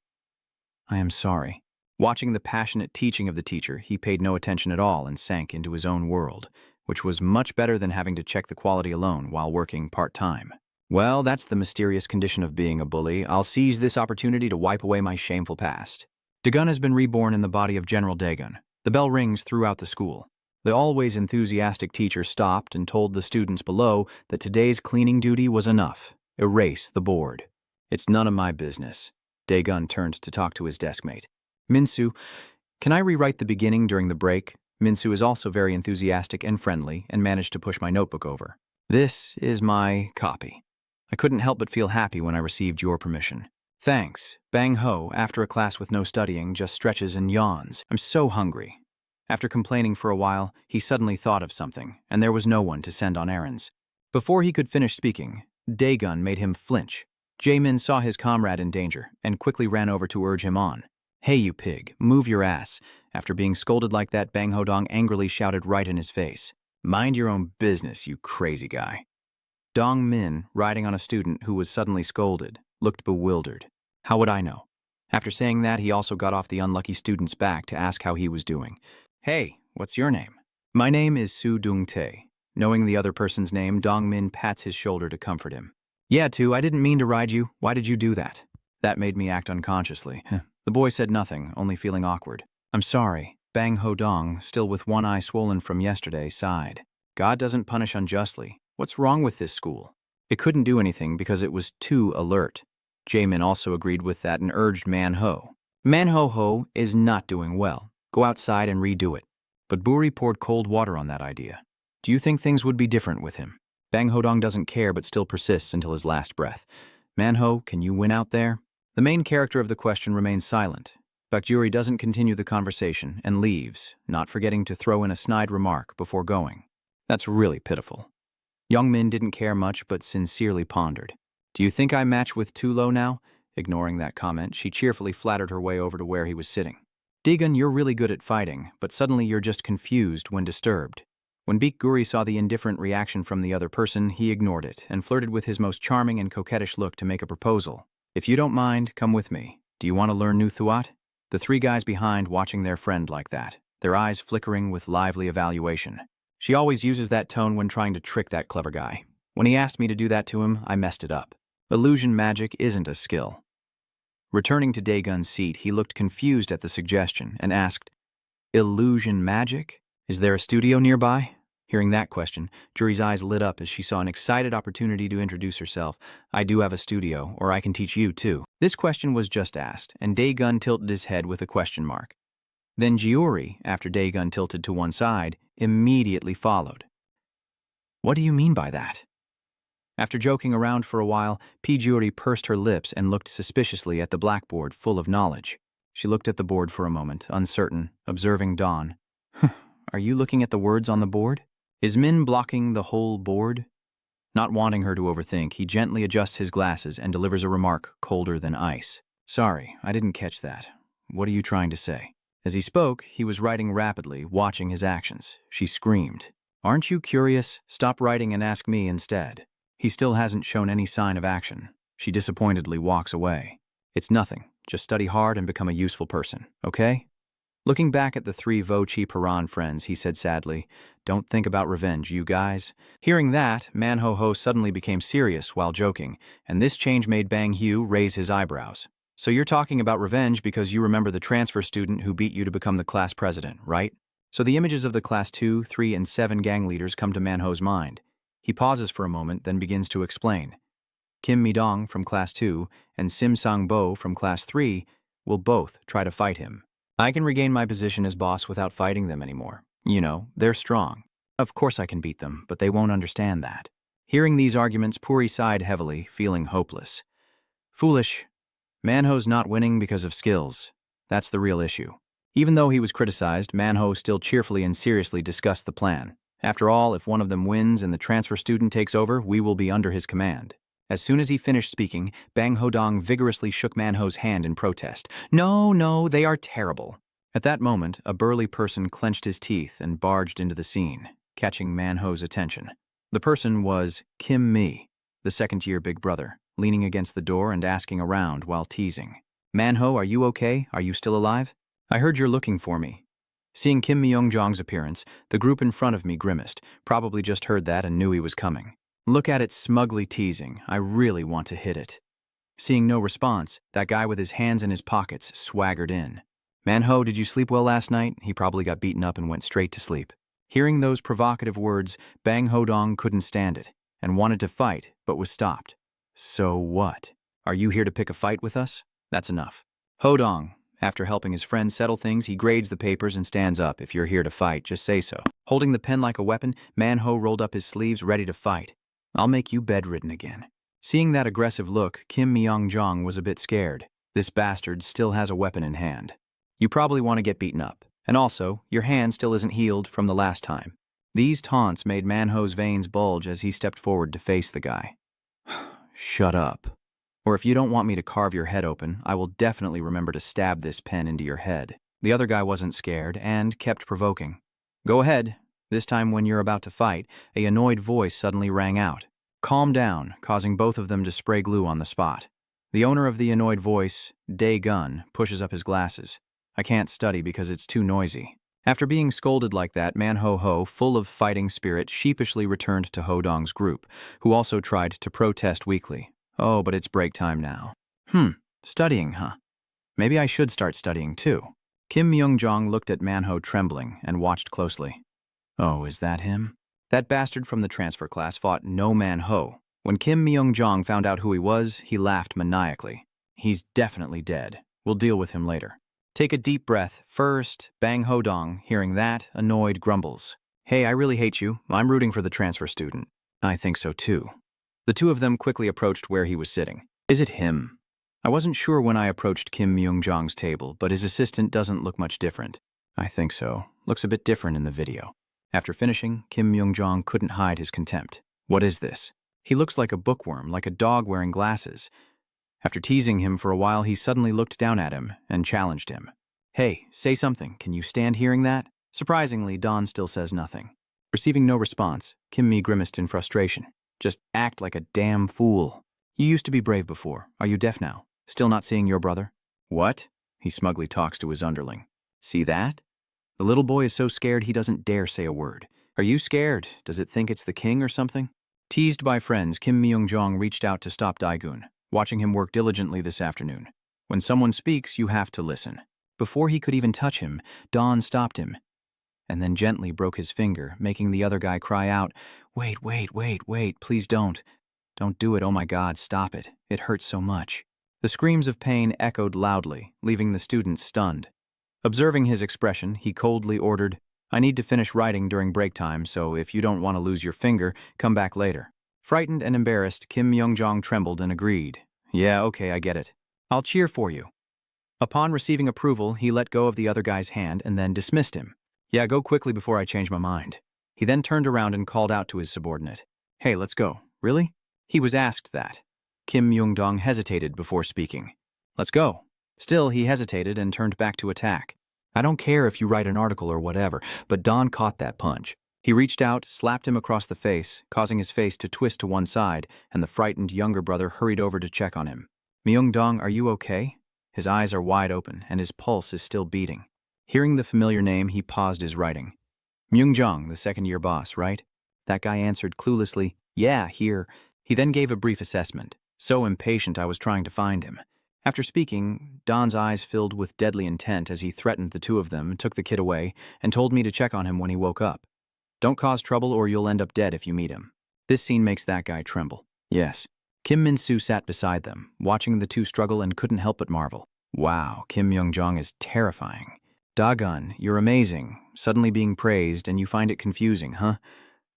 I am sorry. Watching the passionate teaching of the teacher, he paid no attention at all and sank into his own world, which was much better than having to check the quality alone while working part-time. Well, that's the mysterious condition of being a bully. I'll seize this opportunity to wipe away my shameful past. Daegun has been reborn in the body of General Daegun. The bell rings throughout the school. The always enthusiastic teacher stopped and told the students below that today's cleaning duty was enough. Erase the board. It's none of my business. Daegun turned to talk to his deskmate. Min-soo, can I rewrite the beginning during the break? Min-soo is also very enthusiastic and friendly and managed to push my notebook over. This is my copy. I couldn't help but feel happy when I received your permission. Thanks. Bang Ho, after a class with no studying, just stretches and yawns. I'm so hungry. After complaining for a while, he suddenly thought of something, and there was no one to send on errands. Before he could finish speaking, Daegun made him flinch. Jaemin saw his comrade in danger and quickly ran over to urge him on. "Hey, you pig, move your ass." After being scolded like that, Bang Hodong angrily shouted right in his face. "Mind your own business, you crazy guy." Dong Min, riding on a student who was suddenly scolded, looked bewildered. How would I know? After saying that, he also got off the unlucky student's back to ask how he was doing. "Hey, what's your name?" "My name is Su Dung-tae." Knowing the other person's name, Dong Min pats his shoulder to comfort him. "Yeah, Tu, I didn't mean to ride you. Why did you do that?" That made me act unconsciously. The boy said nothing, only feeling awkward. "I'm sorry." Bang Hodong, still with one eye swollen from yesterday, sighed. "God doesn't punish unjustly. What's wrong with this school?" It couldn't do anything because it was too alert. Jaemin also agreed with that and urged Manho. "Manho is not doing well. Go outside and redo it." But Buri poured cold water on that idea. "Do you think things would be different with him?" Bang Hodong doesn't care but still persists until his last breath. "Manho, can you win out there?" The main character of the question remains silent. Bakjuri doesn't continue the conversation and leaves, not forgetting to throw in a snide remark before going. That's really pitiful. Youngmin didn't care much but sincerely pondered. "Do you think I match with Tulo now?" Ignoring that comment, she cheerfully flattered her way over to where he was sitting. "Daegun, you're really good at fighting, but suddenly you're just confused when disturbed." When Bakjuri saw the indifferent reaction from the other person, he ignored it and flirted with his most charming and coquettish look to make a proposal. "If you don't mind, come with me. Do you want to learn new Thuat?" The three guys behind watching their friend like that, their eyes flickering with lively evaluation. She always uses that tone when trying to trick that clever guy. When he asked me to do that to him, I messed it up. Illusion magic isn't a skill. Returning to Daegun's seat, he looked confused at the suggestion and asked, "Illusion magic? Is there a studio nearby?" Hearing that question, Juri's eyes lit up as she saw an excited opportunity to introduce herself. "I do have a studio, or I can teach you too." This question was just asked, and Daegun tilted his head with a question mark. Then Juri, after Daegun tilted to one side, immediately followed. "What do you mean by that?" After joking around for a while, Juri pursed her lips and looked suspiciously at the blackboard full of knowledge. She looked at the board for a moment, uncertain, observing Dawn. "Are you looking at the words on the board? Is Min blocking the whole board?" Not wanting her to overthink, he gently adjusts his glasses and delivers a remark colder than ice. "Sorry, I didn't catch that. What are you trying to say?" As he spoke, he was writing rapidly, watching his actions. She screamed. "Aren't you curious? Stop writing and ask me instead." He still hasn't shown any sign of action. She disappointedly walks away. "It's nothing. Just study hard and become a useful person, okay?" Looking back at the three Vo-Chi Paran friends, he said sadly, "Don't think about revenge, you guys." Hearing that, Manho suddenly became serious while joking, and this change made Bang Hyu raise his eyebrows. "So you're talking about revenge because you remember the transfer student who beat you to become the class president, right?" So the images of the class 2, 3, and 7 gang leaders come to Manho's mind. He pauses for a moment, then begins to explain. Kim Mi-dong from class 2 and Sim Sang-bo from class 3 will both try to fight him. I can regain my position as boss without fighting them anymore. You know, they're strong. Of course I can beat them, but they won't understand that. Hearing these arguments, Puri sighed heavily, feeling hopeless. Foolish. Manho's not winning because of skills. That's the real issue. Even though he was criticized, Manho still cheerfully and seriously discussed the plan. After all, if one of them wins and the transfer student takes over, we will be under his command. As soon as he finished speaking, Bang Hodong vigorously shook Manho's hand in protest. No, they are terrible." At that moment, a burly person clenched his teeth and barged into the scene, catching Manho's attention. The person was Kim Mi, the second-year big brother, leaning against the door and asking around while teasing. "Manho, are you okay? Are you still alive? I heard you're looking for me." Seeing Kim Myung-jong's appearance, the group in front of me grimaced, probably just heard that and knew he was coming. "Look at it smugly teasing. I really want to hit it." Seeing no response, that guy with his hands in his pockets swaggered in. "Manho, did you sleep well last night?" He probably got beaten up and went straight to sleep. Hearing those provocative words, Bang Hodong couldn't stand it and wanted to fight, but was stopped. "So what? Are you here to pick a fight with us? That's enough." Hodong, after helping his friend settle things, he grades the papers and stands up. "If you're here to fight, just say so." Holding the pen like a weapon, Manho rolled up his sleeves, ready to fight. "I'll make you bedridden again." Seeing that aggressive look, Kim Myung-jong was a bit scared. This bastard still has a weapon in hand. "You probably want to get beaten up. And also, your hand still isn't healed from the last time." These taunts made Manho's veins bulge as he stepped forward to face the guy. Shut up. Or if you don't want me to carve your head open, I will definitely remember to stab this pen into your head. The other guy wasn't scared and kept provoking. Go ahead. This time when you're about to fight, a annoyed voice suddenly rang out. Calm down, causing both of them to spray glue on the spot. The owner of the annoyed voice, Day Gun, pushes up his glasses. I can't study because it's too noisy. After being scolded like that, Manho, full of fighting spirit, sheepishly returned to Hodong's group, who also tried to protest weakly. Oh, but it's break time now. Studying, huh? Maybe I should start studying too. Kim Myung-jong looked at Manho trembling and watched closely. Oh, is that him? That bastard from the transfer class fought no Manho. When Kim Myung-jong found out who he was, he laughed maniacally. He's definitely dead. We'll deal with him later. Take a deep breath. First, Bang Hodong, hearing that, annoyed, grumbles. Hey, I really hate you. I'm rooting for the transfer student. I think so too. The two of them quickly approached where he was sitting. Is it him? I wasn't sure when I approached Kim Myung-jong's table, but his assistant doesn't look much different. I think so. Looks a bit different in the video. After finishing, Kim Myung-jong couldn't hide his contempt. What is this? He looks like a bookworm, like a dog wearing glasses. After teasing him for a while, he suddenly looked down at him and challenged him. Hey, say something. Can you stand hearing that? Surprisingly, Don still says nothing. Receiving no response, Kim Mi grimaced in frustration. Just act like a damn fool. You used to be brave before. Are you deaf now? Still not seeing your brother? What? He smugly talks to his underling. See that? The little boy is so scared he doesn't dare say a word. Are you scared? Does it think it's the king or something? Teased by friends, Kim Myung-jong reached out to stop Daegun, watching him work diligently this afternoon. When someone speaks, you have to listen. Before he could even touch him, Don stopped him, and then gently broke his finger, making the other guy cry out, Wait, please don't. Don't do it, oh my God, stop it. It hurts so much. The screams of pain echoed loudly, leaving the students stunned. Observing his expression, he coldly ordered, I need to finish writing during break time, so if you don't want to lose your finger, come back later. Frightened and embarrassed, Kim Myung-jong trembled and agreed. Yeah, okay, I get it. I'll cheer for you. Upon receiving approval, he let go of the other guy's hand and then dismissed him. Yeah, go quickly before I change my mind. He then turned around and called out to his subordinate. Hey, let's go. Really? He was asked that. Kim Myung-dong hesitated before speaking. Let's go. Still, he hesitated and turned back to attack. I don't care if you write an article or whatever, but Don caught that punch. He reached out, slapped him across the face, causing his face to twist to one side, and the frightened younger brother hurried over to check on him. Myung-dong, are you okay? His eyes are wide open, and his pulse is still beating. Hearing the familiar name, he paused his writing. Myung-jong, the second-year boss, right? That guy answered cluelessly, Yeah, here. He then gave a brief assessment. So impatient I was trying to find him. After speaking, Don's eyes filled with deadly intent as he threatened the two of them, took the kid away, and told me to check on him when he woke up. Don't cause trouble or you'll end up dead if you meet him. This scene makes that guy tremble. Yes. Kim Min-soo sat beside them, watching the two struggle and couldn't help but marvel. Wow, Kim Myung-jong is terrifying. Daegun, you're amazing, suddenly being praised, and you find it confusing, huh?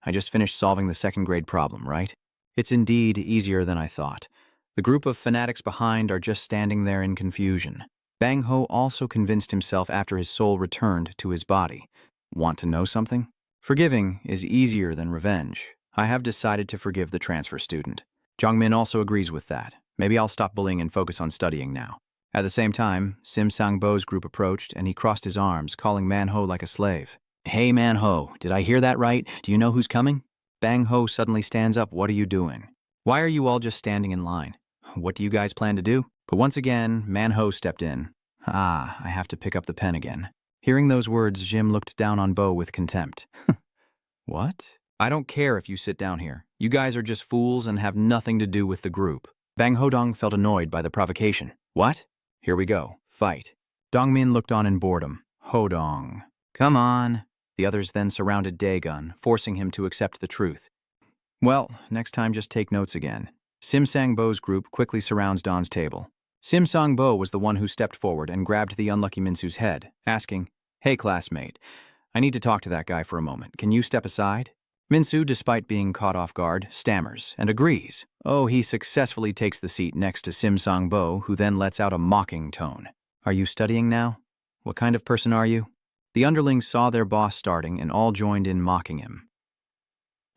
I just finished solving the second-grade problem, right? It's indeed easier than I thought. The group of fanatics behind are just standing there in confusion. Bang Ho also convinced himself after his soul returned to his body. Want to know something? Forgiving is easier than revenge. I have decided to forgive the transfer student. Jongmin also agrees with that. Maybe I'll stop bullying and focus on studying now. At the same time, Sim Sang-bo's group approached and he crossed his arms, calling Man-ho like a slave. Hey Man-ho, did I hear that right? Do you know who's coming? Bang-ho suddenly stands up. What are you doing? Why are you all just standing in line? What do you guys plan to do? But once again, Man-ho stepped in. I have to pick up the pen again. Hearing those words, Jim looked down on Bo with contempt. What? I don't care if you sit down here. You guys are just fools and have nothing to do with the group. Bang Hodong felt annoyed by the provocation. What? Here we go. Fight. Dongmin looked on in boredom. Hodong. Come on. The others then surrounded Daegun, forcing him to accept the truth. Well, next time just take notes again. Sim Sang-bo's group quickly surrounds Don's table. Sim Sang-bo was the one who stepped forward and grabbed the unlucky Min-soo's head, asking, Hey classmate, I need to talk to that guy for a moment. Can you step aside? Min-soo, despite being caught off guard, stammers and agrees. Oh, he successfully takes the seat next to Sim Sang-bo, who then lets out a mocking tone. Are you studying now? What kind of person are you? The underlings saw their boss starting and all joined in mocking him.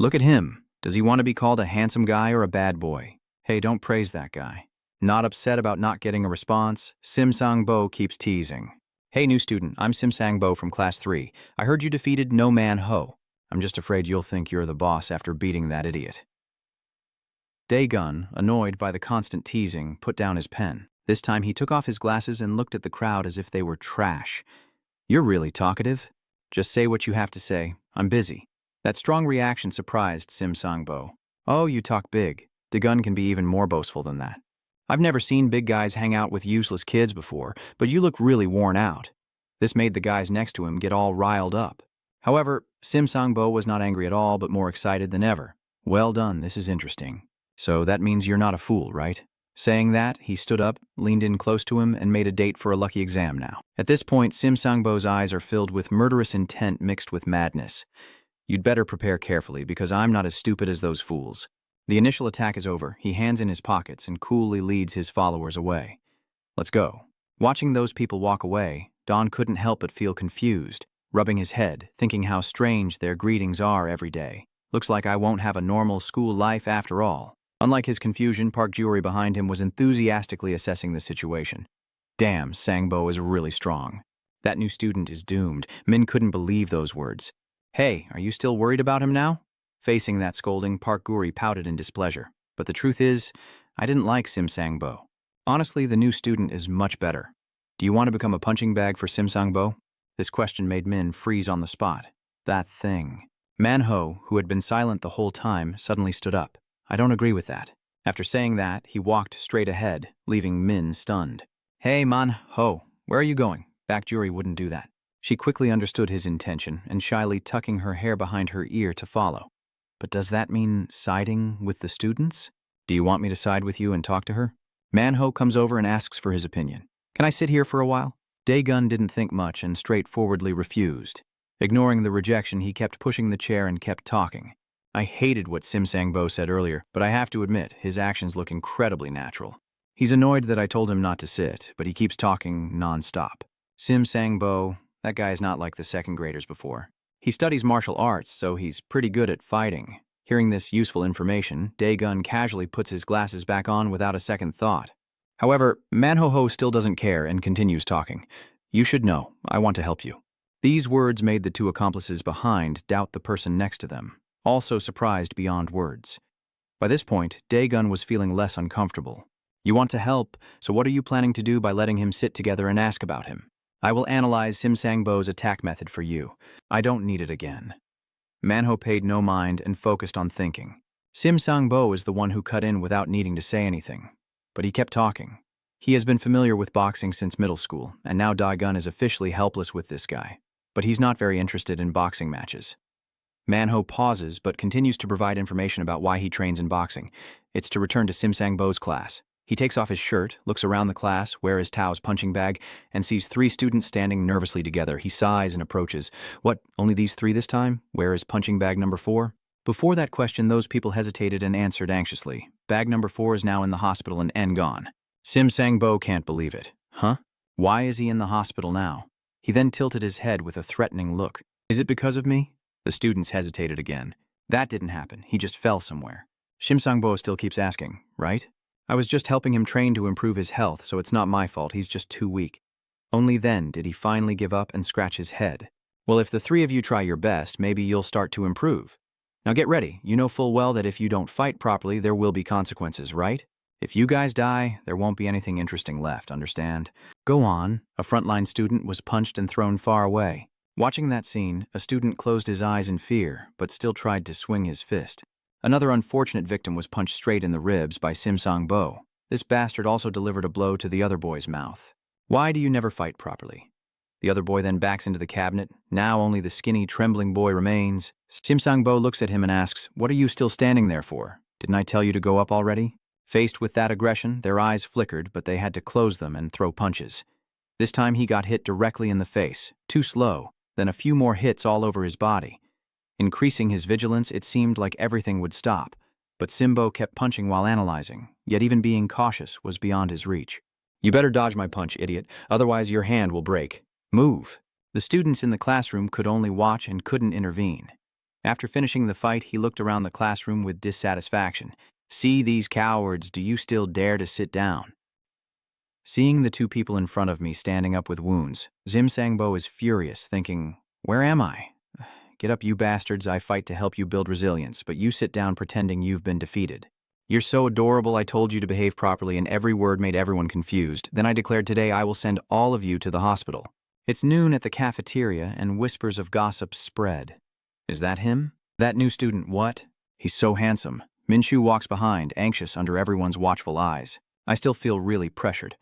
Look at him. Does he want to be called a handsome guy or a bad boy? Hey, don't praise that guy. Not upset about not getting a response, Sim Sang-bo keeps teasing. Hey, new student, I'm Sim Sang-bo from Class 3. I heard you defeated No Man Ho. I'm just afraid you'll think you're the boss after beating that idiot. Dae-gun, annoyed by the constant teasing, put down his pen. This time he took off his glasses and looked at the crowd as if they were trash. You're really talkative. Just say what you have to say. I'm busy. That strong reaction surprised Sim Sang-bo. Oh, you talk big. Dae-gun can be even more boastful than that. I've never seen big guys hang out with useless kids before, but you look really worn out. This made the guys next to him get all riled up. However, Sim Sang-bo was not angry at all, but more excited than ever. Well done, this is interesting. So that means you're not a fool, right? Saying that, he stood up, leaned in close to him, and made a date for a lucky exam now. At this point, Sim Sang-bo's eyes are filled with murderous intent mixed with madness. You'd better prepare carefully, because I'm not as stupid as those fools. The initial attack is over. He hands in his pockets and coolly leads his followers away. Let's go. Watching those people walk away, Don couldn't help but feel confused, rubbing his head, thinking how strange their greetings are every day. Looks like I won't have a normal school life after all. Unlike his confusion, Park Jury behind him was enthusiastically assessing the situation. Damn, Sang-bo is really strong. That new student is doomed. Min couldn't believe those words. Hey, are you still worried about him now? Facing that scolding, Park Guri pouted in displeasure. But the truth is, I didn't like Sim Sang-bo. Honestly, the new student is much better. Do you want to become a punching bag for Sim Sang-bo? This question made Min freeze on the spot. That thing. Manhwa, who had been silent the whole time, suddenly stood up. I don't agree with that. After saying that, he walked straight ahead, leaving Min stunned. Hey, Manhwa, where are you going? Park Jury wouldn't do that. She quickly understood his intention and shyly tucking her hair behind her ear to follow. But does that mean siding with the students? Do you want me to side with you and talk to her? Manhwa comes over and asks for his opinion. Can I sit here for a while? Dae-gun didn't think much and straightforwardly refused. Ignoring the rejection, he kept pushing the chair and kept talking. I hated what Sim Sang-bo said earlier, but I have to admit, his actions look incredibly natural. He's annoyed that I told him not to sit, but he keeps talking non-stop. Sim Sang-bo, that guy is not like the second graders before. He studies martial arts, so he's pretty good at fighting. Hearing this useful information, Dae-gun casually puts his glasses back on without a second thought. However, Manhwa still doesn't care and continues talking. You should know, I want to help you. These words made the two accomplices behind doubt the person next to them, also surprised beyond words. By this point, Dae-gun was feeling less uncomfortable. You want to help, so what are you planning to do by letting him sit together and ask about him? I will analyze Sim Sang-bo's attack method for you. I don't need it again. Manhwa paid no mind and focused on thinking. Sim Sang-bo is the one who cut in without needing to say anything. But he kept talking. He has been familiar with boxing since middle school, and now Dae-gun is officially helpless with this guy. But he's not very interested in boxing matches. Manhwa pauses but continues to provide information about why he trains in boxing. It's to return to Sim Sang-bo's class. He takes off his shirt, looks around the class, where is Tao's punching bag, and sees 3 students standing nervously together. He sighs and approaches. What, only these 3 this time? Where is punching bag number 4? Before that question, those people hesitated and answered anxiously. Bag number 4 is now in the hospital and gone. Sim Sang-bo can't believe it. Huh? Why is he in the hospital now? He then tilted his head with a threatening look. Is it because of me? The students hesitated again. That didn't happen. He just fell somewhere. Sim Sang-bo still keeps asking, right? I was just helping him train to improve his health, so it's not my fault. He's just too weak. Only then did he finally give up and scratch his head. Well, if the 3 of you try your best, maybe you'll start to improve. Now get ready. You know full well that if you don't fight properly, there will be consequences, right? If you guys die, there won't be anything interesting left, understand? Go on. A frontline student was punched and thrown far away. Watching that scene, a student closed his eyes in fear, but still tried to swing his fist. Another unfortunate victim was punched straight in the ribs by Sim Sang-bo. This bastard also delivered a blow to the other boy's mouth. Why do you never fight properly? The other boy then backs into the cabinet. Now only the skinny, trembling boy remains. Sim Sang-bo looks at him and asks, "What are you still standing there for? Didn't I tell you to go up already?" Faced with that aggression, their eyes flickered, but they had to close them and throw punches. This time he got hit directly in the face, too slow, then a few more hits all over his body. Increasing his vigilance, it seemed like everything would stop, but Simbo kept punching while analyzing, yet even being cautious was beyond his reach. You better dodge my punch, idiot, otherwise your hand will break. Move. The students in the classroom could only watch and couldn't intervene. After finishing the fight, he looked around the classroom with dissatisfaction. "See these cowards, do you still dare to sit down?" Seeing the two people in front of me standing up with wounds, Zim Sangbo is furious, thinking, "Where am I? Get up, you bastards, I fight to help you build resilience, but you sit down pretending you've been defeated. You're so adorable, I told you to behave properly, and every word made everyone confused. Then I declared today I will send all of you to the hospital." It's noon at the cafeteria, and whispers of gossip spread. "Is that him? That new student, what? He's so handsome." Minshu walks behind, anxious under everyone's watchful eyes. I still feel really pressured.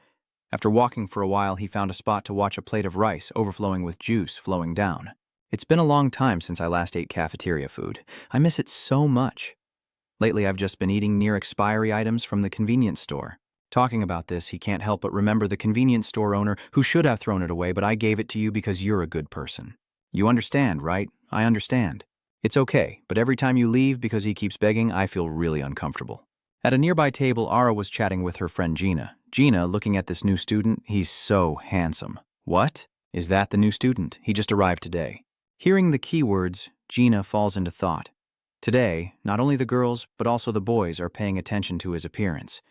After walking for a while, he found a spot to watch a plate of rice overflowing with juice flowing down. It's been a long time since I last ate cafeteria food. I miss it so much. Lately, I've just been eating near expiry items from the convenience store. Talking about this, he can't help but remember the convenience store owner who should have thrown it away, but I gave it to you because you're a good person. You understand, right? I understand. It's okay, but every time you leave because he keeps begging, I feel really uncomfortable. At a nearby table, Ara was chatting with her friend Gina. Gina, looking at this new student, he's so handsome. What? Is that the new student? He just arrived today. Hearing the keywords, Gina falls into thought. Today, not only the girls, but also the boys are paying attention to his appearance.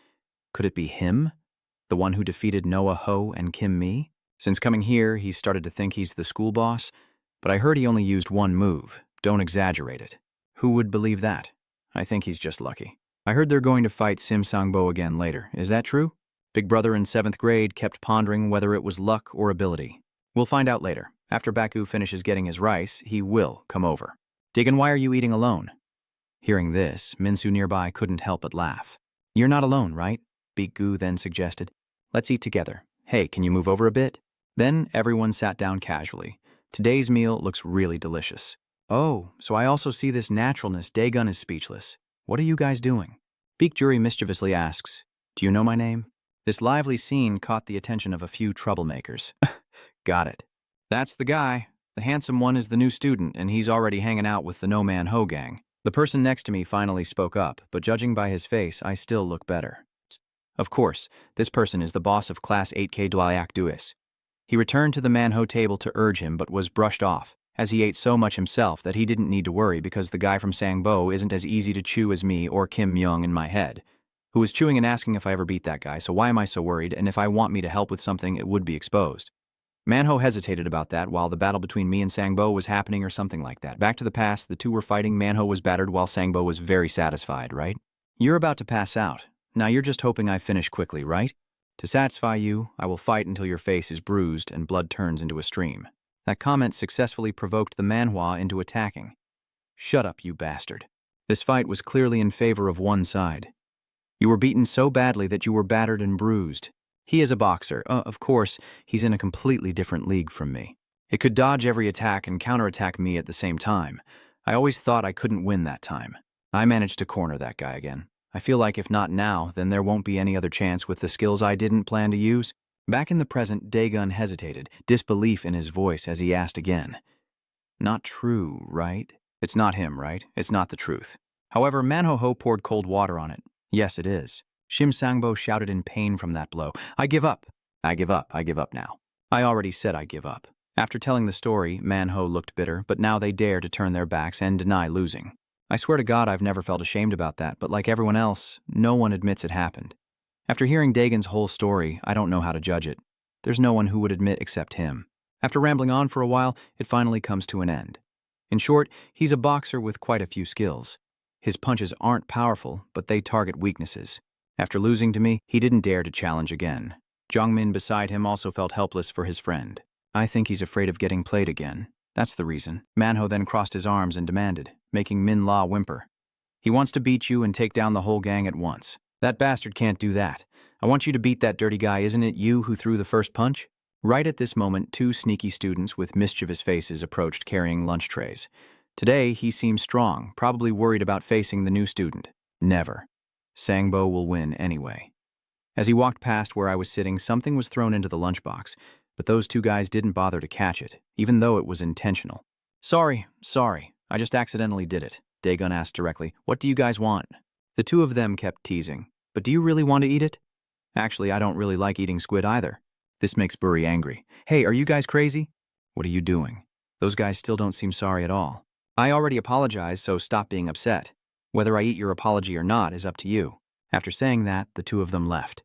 Could it be him? The one who defeated Noah Ho and Kim Mi? Since coming here, he's started to think he's the school boss, but I heard he only used one move. Don't exaggerate it. Who would believe that? I think he's just lucky. I heard they're going to fight Sim Sangbo again later. Is that true? Big brother in 7th grade kept pondering whether it was luck or ability. We'll find out later. After Baku finishes getting his rice, he will come over. Dagon, why are you eating alone? Hearing this, Minsu nearby couldn't help but laugh. You're not alone, right? Bigu then suggested. Let's eat together. Hey, can you move over a bit? Then everyone sat down casually. Today's meal looks really delicious. Oh, so I also see this naturalness. Dagon is speechless. What are you guys doing? Beak Jury mischievously asks, do you know my name? This lively scene caught the attention of a few troublemakers. Got it. That's the guy. The handsome one is the new student, and he's already hanging out with the No Man Ho gang. The person next to me finally spoke up, but judging by his face, I still look better. Of course, this person is the boss of Class 8K Dwyak Duis. He returned to the Manho table to urge him, but was brushed off, as he ate so much himself that he didn't need to worry because the guy from Sangbo isn't as easy to chew as me or Kim Myung in my head, who was chewing and asking if I ever beat that guy, so why am I so worried, and if I want me to help with something, it would be exposed. Manho hesitated about that while the battle between me and Sangbo was happening or something like that. Back to the past, the two were fighting, Manho was battered while Sangbo was very satisfied, right? You're about to pass out. Now you're just hoping I finish quickly, right? To satisfy you, I will fight until your face is bruised and blood turns into a stream. That comment successfully provoked the Manhwa into attacking. Shut up, you bastard. This fight was clearly in favor of one side. You were beaten so badly that you were battered and bruised. He is a boxer. Of course, he's in a completely different league from me. It could dodge every attack and counterattack me at the same time. I always thought I couldn't win that time. I managed to corner that guy again. I feel like if not now, then there won't be any other chance with the skills I didn't plan to use. Back in the present, Dagon hesitated, disbelief in his voice as he asked again. Not true, right? It's not him, right? It's not the truth. However, Manho-ho poured cold water on it. Yes, it is. Shim Sangbo shouted in pain from that blow. I give up. I give up. I give up now. I already said I give up. After telling the story, Manho looked bitter, but now they dare to turn their backs and deny losing. I swear to God I've never felt ashamed about that, but like everyone else, no one admits it happened. After hearing Dagon's whole story, I don't know how to judge it. There's no one who would admit except him. After rambling on for a while, it finally comes to an end. In short, he's a boxer with quite a few skills. His punches aren't powerful, but they target weaknesses. After losing to me, he didn't dare to challenge again. Jongmin beside him also felt helpless for his friend. I think he's afraid of getting played again. That's the reason. Manho then crossed his arms and demanded, making Min La whimper. He wants to beat you and take down the whole gang at once. That bastard can't do that. I want you to beat that dirty guy. Isn't it you who threw the first punch? Right at this moment, two sneaky students with mischievous faces approached carrying lunch trays. Today, he seemed strong, probably worried about facing the new student. Never. Sangbo will win anyway. As he walked past where I was sitting, something was thrown into the lunchbox, but those two guys didn't bother to catch it, even though it was intentional. Sorry. I just accidentally did it. Dagon asked directly, what do you guys want? The two of them kept teasing, but do you really want to eat it? Actually, I don't really like eating squid either. This makes Buri angry. Hey, are you guys crazy? What are you doing? Those guys still don't seem sorry at all. I already apologized, so stop being upset. Whether I eat your apology or not is up to you. After saying that, the two of them left.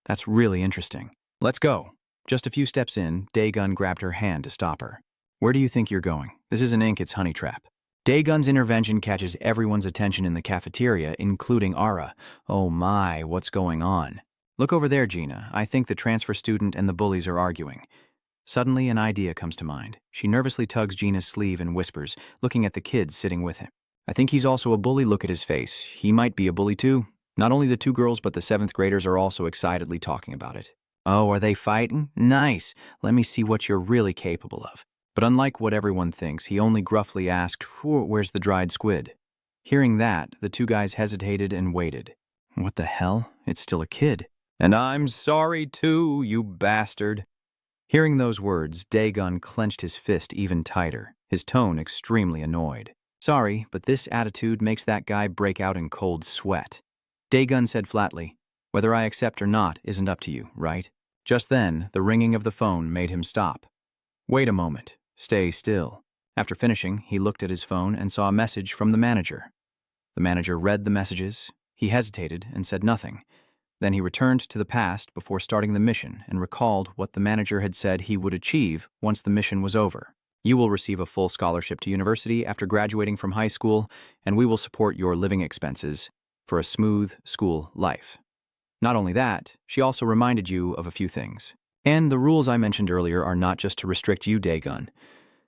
That's really interesting. Let's go. Just a few steps in, Daegun grabbed her hand to stop her. Where do you think you're going? This isn't ink, it's honey trap. Daegun's intervention catches everyone's attention in the cafeteria, including Ara. Oh my, what's going on? Look over there, Gina. I think the transfer student and the bullies are arguing. Suddenly, an idea comes to mind. She nervously tugs Gina's sleeve and whispers, looking at the kids sitting with him. I think he's also a bully. Look at his face. He might be a bully too. Not only the two girls, but the 7th graders are also excitedly talking about it. Oh, are they fighting? Nice. Let me see what you're really capable of. But unlike what everyone thinks, he only gruffly asked, where's the dried squid? Hearing that, the two guys hesitated and waited. What the hell? It's still a kid. And I'm sorry too, you bastard. Hearing those words, Daegun clenched his fist even tighter, his tone extremely annoyed. Sorry, but this attitude makes that guy break out in cold sweat. Daegun said flatly, whether I accept or not isn't up to you, right? Just then, the ringing of the phone made him stop. Wait a moment. Stay still. After finishing, he looked at his phone and saw a message from the manager. The manager read the messages. He hesitated and said nothing. Then he returned to the past before starting the mission and recalled what the manager had said he would achieve once the mission was over. You will receive a full scholarship to university after graduating from high school, and we will support your living expenses for a smooth school life. Not only that, she also reminded you of a few things. And the rules I mentioned earlier are not just to restrict you, Daegun.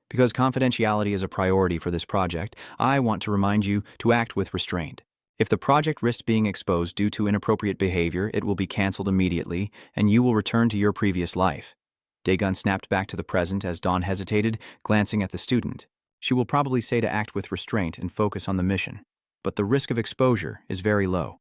Because confidentiality is a priority for this project, I want to remind you to act with restraint. If the project risks being exposed due to inappropriate behavior, it will be canceled immediately, and you will return to your previous life. Daegun snapped back to the present as Dawn hesitated, glancing at the student. She will probably say to act with restraint and focus on the mission, but the risk of exposure is very low.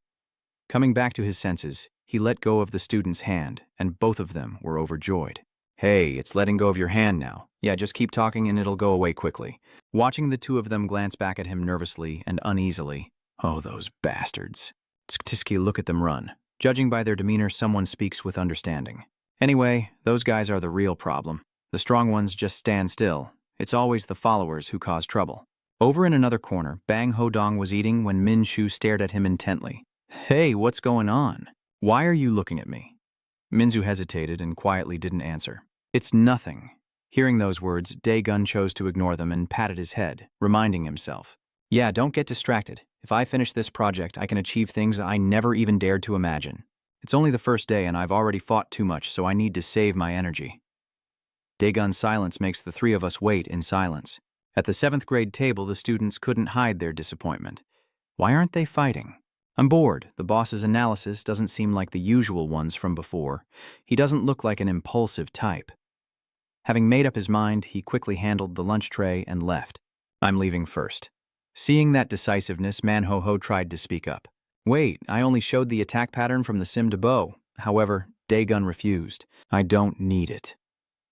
Coming back to his senses, he let go of the student's hand, and both of them were overjoyed. Hey, it's letting go of your hand now. Yeah, just keep talking and it'll go away quickly. Watching the two of them glance back at him nervously and uneasily. Oh, those bastards. Tsk, look at them run. Judging by their demeanor, someone speaks with understanding. Anyway, those guys are the real problem. The strong ones just stand still. It's always the followers who cause trouble. Over in another corner, Bang Hodong was eating when Min Shu stared at him intently. Hey, what's going on? Why are you looking at me? Minzu hesitated and quietly didn't answer. It's nothing. Hearing those words, Daegun chose to ignore them and patted his head, reminding himself. Yeah, don't get distracted. If I finish this project, I can achieve things I never even dared to imagine. It's only the first day and I've already fought too much, so I need to save my energy. Daegun's silence makes the three of us wait in silence. At the 7th grade table, the students couldn't hide their disappointment. Why aren't they fighting? I'm bored. The boss's analysis doesn't seem like the usual ones from before. He doesn't look like an impulsive type. Having made up his mind, he quickly handled the lunch tray and left. I'm leaving first. Seeing that decisiveness, Manhwa tried to speak up. Wait, I only showed the attack pattern from the sim to Bo. However, Daegun refused. I don't need it.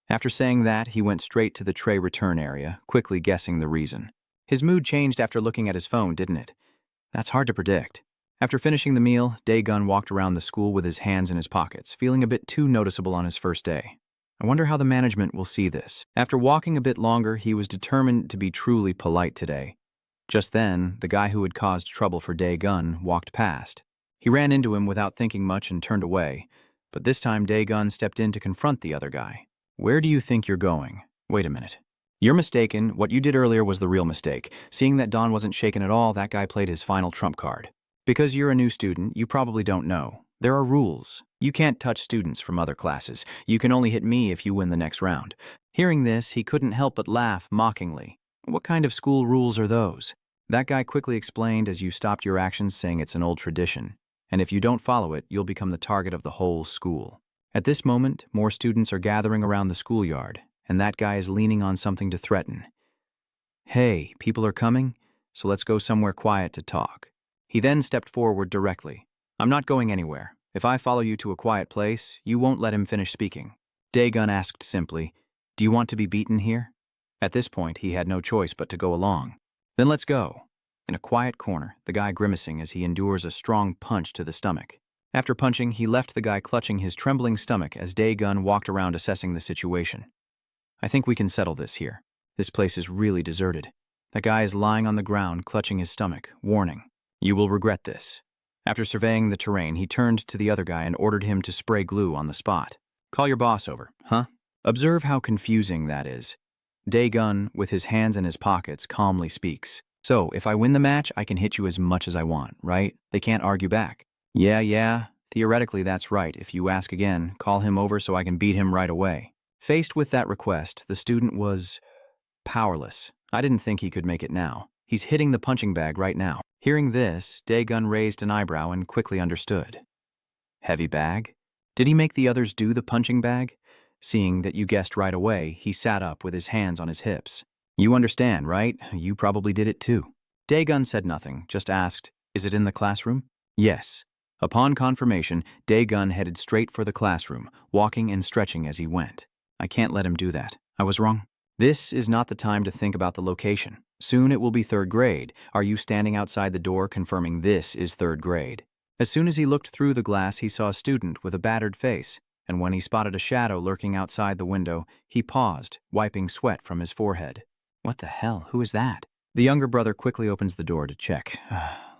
After saying that, he went straight to the tray return area, quickly guessing the reason. His mood changed after looking at his phone, didn't it? That's hard to predict. After finishing the meal, Daegun walked around the school with his hands in his pockets, feeling a bit too noticeable on his first day. I wonder how the management will see this. After walking a bit longer, he was determined to be truly polite today. Just then, the guy who had caused trouble for Daegun walked past. He ran into him without thinking much and turned away, but this time Daegun stepped in to confront the other guy. Where do you think you're going? Wait a minute. You're mistaken. What you did earlier was the real mistake. Seeing that Dawn wasn't shaken at all, that guy played his final trump card. Because you're a new student, you probably don't know. There are rules. You can't touch students from other classes. You can only hit me if you win the next round. Hearing this, he couldn't help but laugh mockingly. What kind of school rules are those? That guy quickly explained as you stopped your actions, saying it's an old tradition. And if you don't follow it, you'll become the target of the whole school. At this moment, more students are gathering around the schoolyard, and that guy is leaning on something to threaten. Hey, people are coming, so let's go somewhere quiet to talk. He then stepped forward directly. I'm not going anywhere. If I follow you to a quiet place, you won't let him finish speaking. Daegun asked simply, do you want to be beaten here? At this point, he had no choice but to go along. Then let's go. In a quiet corner, the guy grimacing as he endures a strong punch to the stomach. After punching, he left the guy clutching his trembling stomach as Daegun walked around assessing the situation. I think we can settle this here. This place is really deserted. That guy is lying on the ground, clutching his stomach. Warning, you will regret this. After surveying the terrain, he turned to the other guy and ordered him to spray glue on the spot. Call your boss over, huh? Observe how confusing that is. Dae-gun, with his hands in his pockets, calmly speaks. So, if I win the match, I can hit you as much as I want, right? They can't argue back. Yeah, theoretically that's right. If you ask again, call him over so I can beat him right away. Faced with that request, the student was powerless. I didn't think he could make it now. He's hitting the punching bag right now. Hearing this, Dae-gun raised an eyebrow and quickly understood. Heavy bag? Did he make the others do the punching bag? Seeing that you guessed right away, he sat up with his hands on his hips. You understand, right? You probably did it too. Dae-gun said nothing, just asked, is it in the classroom? Yes. Upon confirmation, Dae-gun headed straight for the classroom, walking and stretching as he went. I can't let him do that. I was wrong. This is not the time to think about the location. Soon it will be third grade. Are you standing outside the door confirming this is third grade? As soon as he looked through the glass, he saw a student with a battered face, and when he spotted a shadow lurking outside the window, he paused, wiping sweat from his forehead. What the hell? Who is that? The younger brother quickly opens the door to check.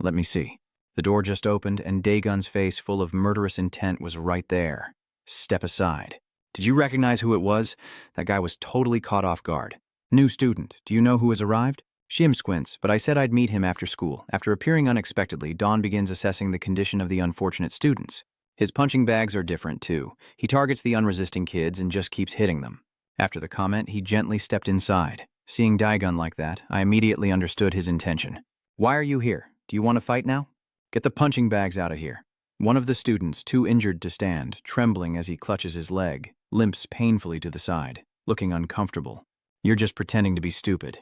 Let me see. The door just opened, and Dae-gun's face full of murderous intent was right there. Step aside. Did you recognize who it was? That guy was totally caught off guard. New student, do you know who has arrived? Shim squints, but I said I'd meet him after school. After appearing unexpectedly, Dawn begins assessing the condition of the unfortunate students. His punching bags are different, too. He targets the unresisting kids and just keeps hitting them. After the comment, he gently stepped inside. Seeing Dae-gun like that, I immediately understood his intention. Why are you here? Do you want to fight now? Get the punching bags out of here. One of the students, too injured to stand, trembling as he clutches his leg, limps painfully to the side, looking uncomfortable. You're just pretending to be stupid.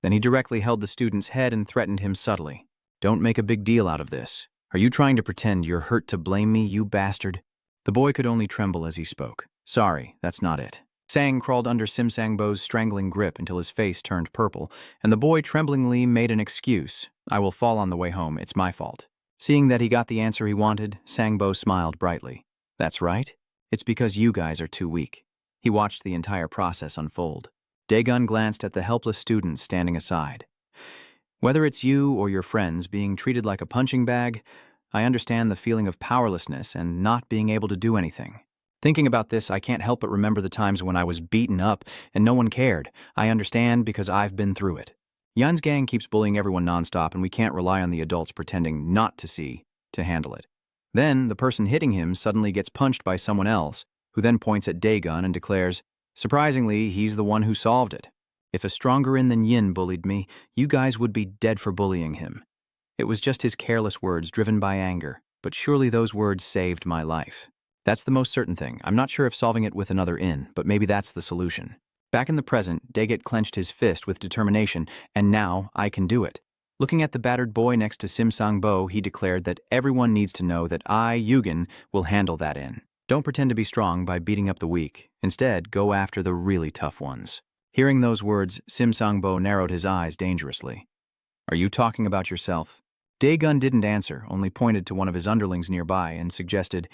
Then he directly held the student's head and threatened him subtly. Don't make a big deal out of this. Are you trying to pretend you're hurt to blame me, you bastard? The boy could only tremble as he spoke. Sorry, that's not it. Sang crawled under Sim Sang-bo's strangling grip until his face turned purple, and the boy tremblingly made an excuse. I will fall on the way home, it's my fault. Seeing that he got the answer he wanted, Sang-bo smiled brightly. That's right. It's because you guys are too weak. He watched the entire process unfold. Dae-gun glanced at the helpless students standing aside. Whether it's you or your friends being treated like a punching bag, I understand the feeling of powerlessness and not being able to do anything. Thinking about this, I can't help but remember the times when I was beaten up and no one cared. I understand because I've been through it. Yan's gang keeps bullying everyone nonstop, and we can't rely on the adults pretending not to see to handle it. Then, the person hitting him suddenly gets punched by someone else, who then points at Dae-gun and declares, surprisingly, he's the one who solved it. If a stronger in than Yin bullied me, you guys would be dead for bullying him. It was just his careless words driven by anger, but surely those words saved my life. That's the most certain thing. I'm not sure if solving it with another in, but maybe that's the solution. Back in the present, Dae-get clenched his fist with determination, and now I can do it. Looking at the battered boy next to Sim Sang-bo, he declared that everyone needs to know that I, Yugen, will handle that in. Don't pretend to be strong by beating up the weak. Instead, go after the really tough ones. Hearing those words, Sim Sang-bo narrowed his eyes dangerously. Are you talking about yourself? Dae-gun didn't answer, only pointed to one of his underlings nearby and suggested,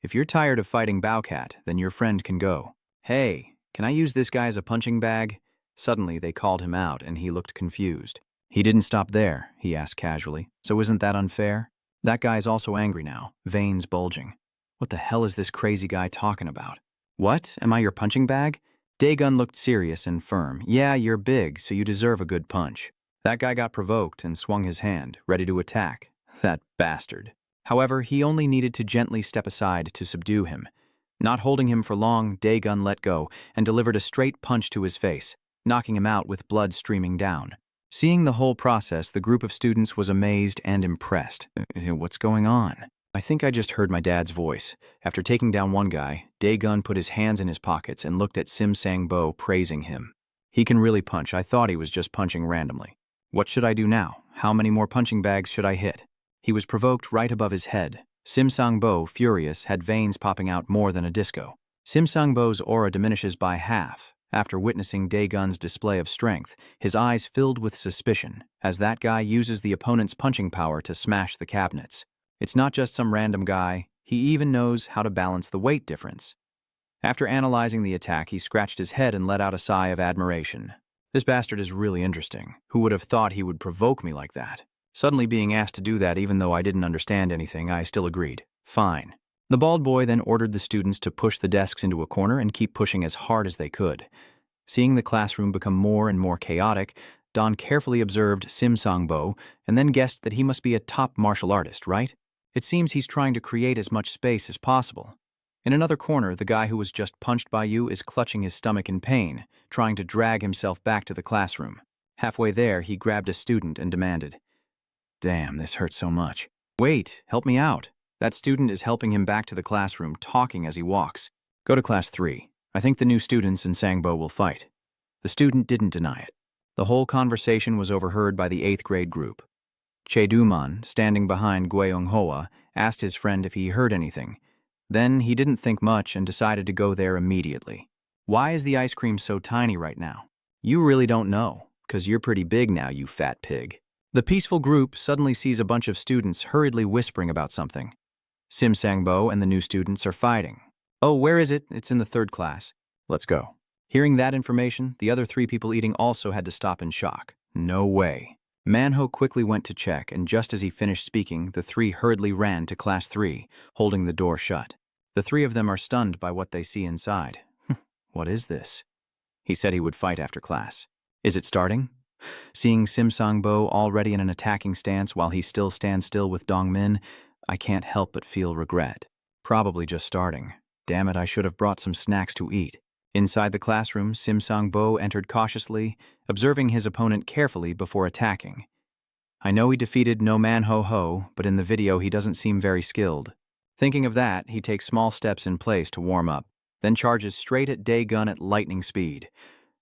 if you're tired of fighting Baocat, then your friend can go. Hey, can I use this guy as a punching bag? Suddenly, they called him out and he looked confused. He didn't stop there, he asked casually. So isn't that unfair? That guy's also angry now, veins bulging. What the hell is this crazy guy talking about? What? Am I your punching bag? Dae-gun looked serious and firm. Yeah, you're big, so you deserve a good punch. That guy got provoked and swung his hand, ready to attack. That bastard. However, he only needed to gently step aside to subdue him. Not holding him for long, Dae-gun let go and delivered a straight punch to his face, knocking him out with blood streaming down. Seeing the whole process, the group of students was amazed and impressed. What's going on? I think I just heard my dad's voice. After taking down one guy, Dae-gun put his hands in his pockets and looked at Sim Sang-bo, praising him. He can really punch. I thought he was just punching randomly. What should I do now? How many more punching bags should I hit? He was provoked right above his head. Sim Sang-bo, furious, had veins popping out more than a disco. Sim Sang-bo's aura diminishes by half. After witnessing Dae-gun's display of strength, his eyes filled with suspicion, as that guy uses the opponent's punching power to smash the cabinets. It's not just some random guy, he even knows how to balance the weight difference. After analyzing the attack, he scratched his head and let out a sigh of admiration. This bastard is really interesting. Who would have thought he would provoke me like that? Suddenly being asked to do that even though I didn't understand anything, I still agreed. Fine. The bald boy then ordered the students to push the desks into a corner and keep pushing as hard as they could. Seeing the classroom become more and more chaotic, Don carefully observed Sim Sangbo and then guessed that he must be a top martial artist, right? It seems he's trying to create as much space as possible. In another corner, the guy who was just punched by you is clutching his stomach in pain, trying to drag himself back to the classroom. Halfway there, he grabbed a student and demanded, "Damn, this hurts so much. Wait, help me out." That student is helping him back to the classroom, talking as he walks. "Go to class 3. I think the new students in Sangbo will fight." The student didn't deny it. The whole conversation was overheard by the 8th grade group. Che Duman, standing behind Gueong Hoa, asked his friend if he heard anything. Then he didn't think much and decided to go there immediately. "Why is the ice cream so tiny right now?" "You really don't know, 'cause you're pretty big now, you fat pig." The peaceful group suddenly sees a bunch of students hurriedly whispering about something. Sim Sangbo and the new students are fighting. "Oh, where is it? It's in the 3rd class. Let's go." Hearing that information, the other 3 people eating also had to stop in shock. No way. Manhwa quickly went to check, and just as he finished speaking, the 3 hurriedly ran to class 3, holding the door shut. The 3 of them are stunned by what they see inside. "What is this?" He said he would fight after class. "Is it starting?" Seeing Sim Sangbo already in an attacking stance while he still stands still with Dong Min, I can't help but feel regret. Probably just starting. Damn it, I should have brought some snacks to eat. Inside the classroom, Sim Sangbo entered cautiously, observing his opponent carefully before attacking. I know he defeated No Man Ho Ho, but in the video he doesn't seem very skilled. Thinking of that, he takes small steps in place to warm up, then charges straight at Dae Gun at lightning speed.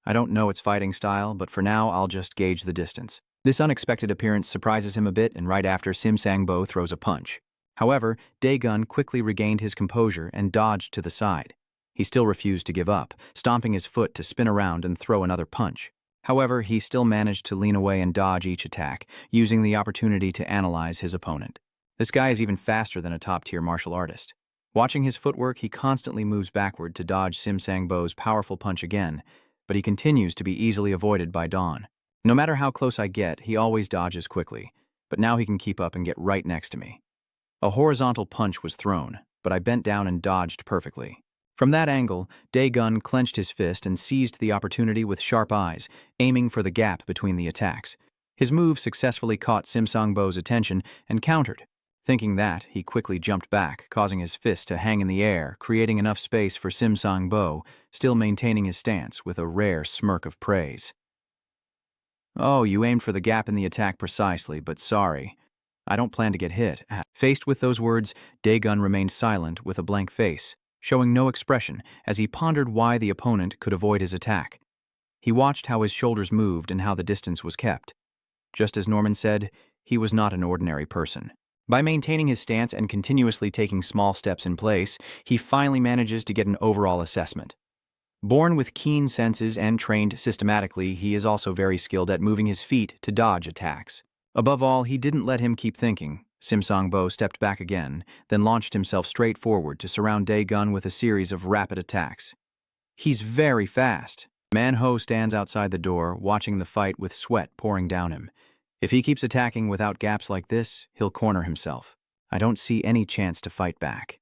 I don't know its fighting style, but for now I'll just gauge the distance. This unexpected appearance surprises him a bit, and right after, Sim Sangbo throws a punch. However, Dae Gun quickly regained his composure and dodged to the side. He still refused to give up, stomping his foot to spin around and throw another punch. However, he still managed to lean away and dodge each attack, using the opportunity to analyze his opponent. This guy is even faster than a top-tier martial artist. Watching his footwork, he constantly moves backward to dodge Sim Sangbo's powerful punch again, but he continues to be easily avoided by Dawn. No matter how close I get, he always dodges quickly, but now he can keep up and get right next to me. A horizontal punch was thrown, but I bent down and dodged perfectly. From that angle, Dae Gun clenched his fist and seized the opportunity with sharp eyes, aiming for the gap between the attacks. His move successfully caught Sim Sangbo's attention and countered. Thinking that, he quickly jumped back, causing his fist to hang in the air, creating enough space for Sim Sangbo, still maintaining his stance with a rare smirk of praise. "Oh, you aimed for the gap in the attack precisely, but sorry. I don't plan to get hit." Faced with those words, Dae Gun remained silent with a blank face, showing no expression as he pondered why the opponent could avoid his attack. He watched how his shoulders moved and how the distance was kept. Just as Norman said, he was not an ordinary person. By maintaining his stance and continuously taking small steps in place, he finally manages to get an overall assessment. Born with keen senses and trained systematically, he is also very skilled at moving his feet to dodge attacks. Above all, he didn't let him keep thinking. Sim Sangbo stepped back again, then launched himself straight forward to surround Dae Gun with a series of rapid attacks. He's very fast. Manhwa stands outside the door, watching the fight with sweat pouring down him. If he keeps attacking without gaps like this, he'll corner himself. I don't see any chance to fight back.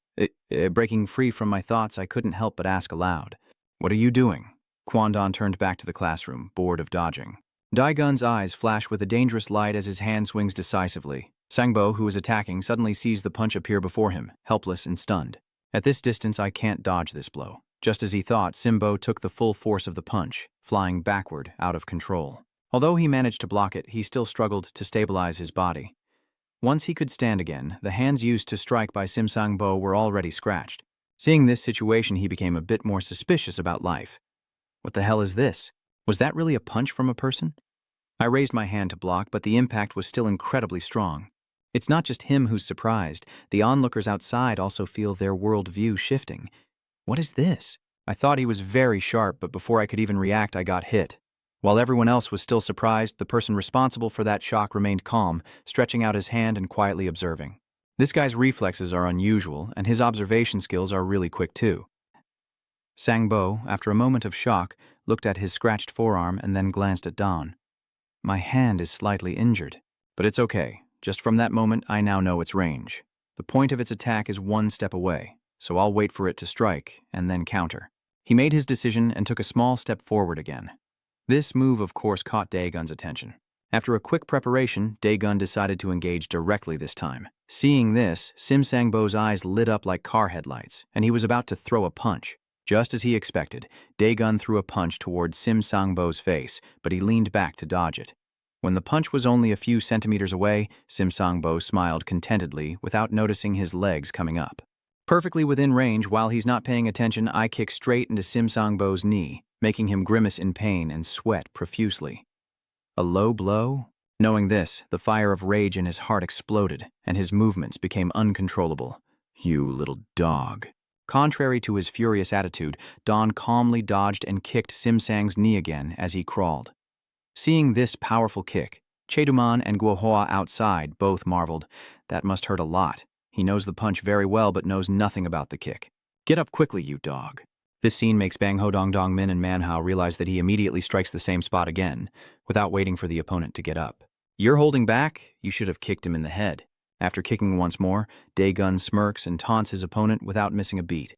Breaking free from my thoughts, I couldn't help but ask aloud, "What are you doing?" Kwandon turned back to the classroom, bored of dodging. Dae Gun's eyes flash with a dangerous light as his hand swings decisively. Sangbo, who is attacking, suddenly sees the punch appear before him, helpless and stunned. At this distance, I can't dodge this blow. Just as he thought, Simbo took the full force of the punch, flying backward, out of control. Although he managed to block it, he still struggled to stabilize his body. Once he could stand again, the hands used to strike by Sim Sangbo were already scratched. Seeing this situation, he became a bit more suspicious about life. What the hell is this? Was that really a punch from a person? I raised my hand to block, but the impact was still incredibly strong. It's not just him who's surprised. The onlookers outside also feel their worldview shifting. What is this? I thought he was very sharp, but before I could even react, I got hit. While everyone else was still surprised, the person responsible for that shock remained calm, stretching out his hand and quietly observing. This guy's reflexes are unusual, and his observation skills are really quick too. Sangbo, after a moment of shock, looked at his scratched forearm and then glanced at Don. My hand is slightly injured, but it's okay. Just from that moment, I now know its range. The point of its attack is one step away, so I'll wait for it to strike and then counter. He made his decision and took a small step forward again. This move, of course, caught Daegun's attention. After a quick preparation, Daegun decided to engage directly this time. Seeing this, Sim Sangbo's eyes lit up like car headlights, and he was about to throw a punch. Just as he expected, Daegun threw a punch toward Sim Sangbo's face, but he leaned back to dodge it. When the punch was only a few centimeters away, Sim Sangbo smiled contentedly without noticing his legs coming up. Perfectly within range, while he's not paying attention, I kick straight into Sim Sangbo's knee, making him grimace in pain and sweat profusely. A low blow? Knowing this, the fire of rage in his heart exploded, and his movements became uncontrollable. You little dog. Contrary to his furious attitude, Don calmly dodged and kicked Sim Sang's knee again as he crawled. Seeing this powerful kick, Chaeduman and Guohua outside both marveled. That must hurt a lot. He knows the punch very well but knows nothing about the kick. Get up quickly, you dog. This scene makes Bang Ho Dong Dong Min and Manhwa realize that he immediately strikes the same spot again, without waiting for the opponent to get up. You're holding back? You should have kicked him in the head. After kicking once more, Daegun smirks and taunts his opponent without missing a beat.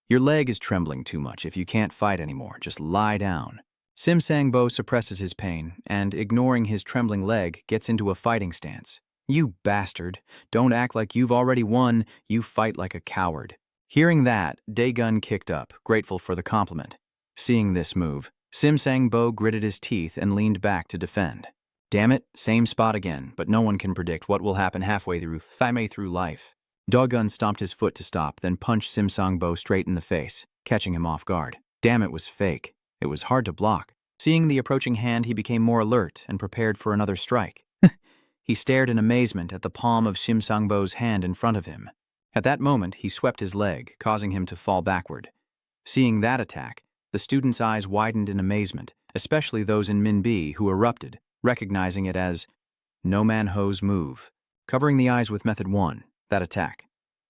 Your leg is trembling too much. If you can't fight anymore, just lie down. Sim Sangbo suppresses his pain and, ignoring his trembling leg, gets into a fighting stance. You bastard. Don't act like you've already won. You fight like a coward. Hearing that, Daegun kicked up, grateful for the compliment. Seeing this move, Sim Sangbo gritted his teeth and leaned back to defend. Damn it, same spot again, but no one can predict what will happen halfway through life. Daegun stomped his foot to stop, then punched Sim Sangbo straight in the face, catching him off guard. Damn, it was fake. It was hard to block. Seeing the approaching hand, he became more alert and prepared for another strike. He stared in amazement at the palm of Sim Sangbo's hand in front of him. At that moment, he swept his leg, causing him to fall backward. Seeing that attack, the students' eyes widened in amazement, especially those in Min B, who erupted, recognizing it as No Man Ho's move. Covering the eyes with Method 1, that attack.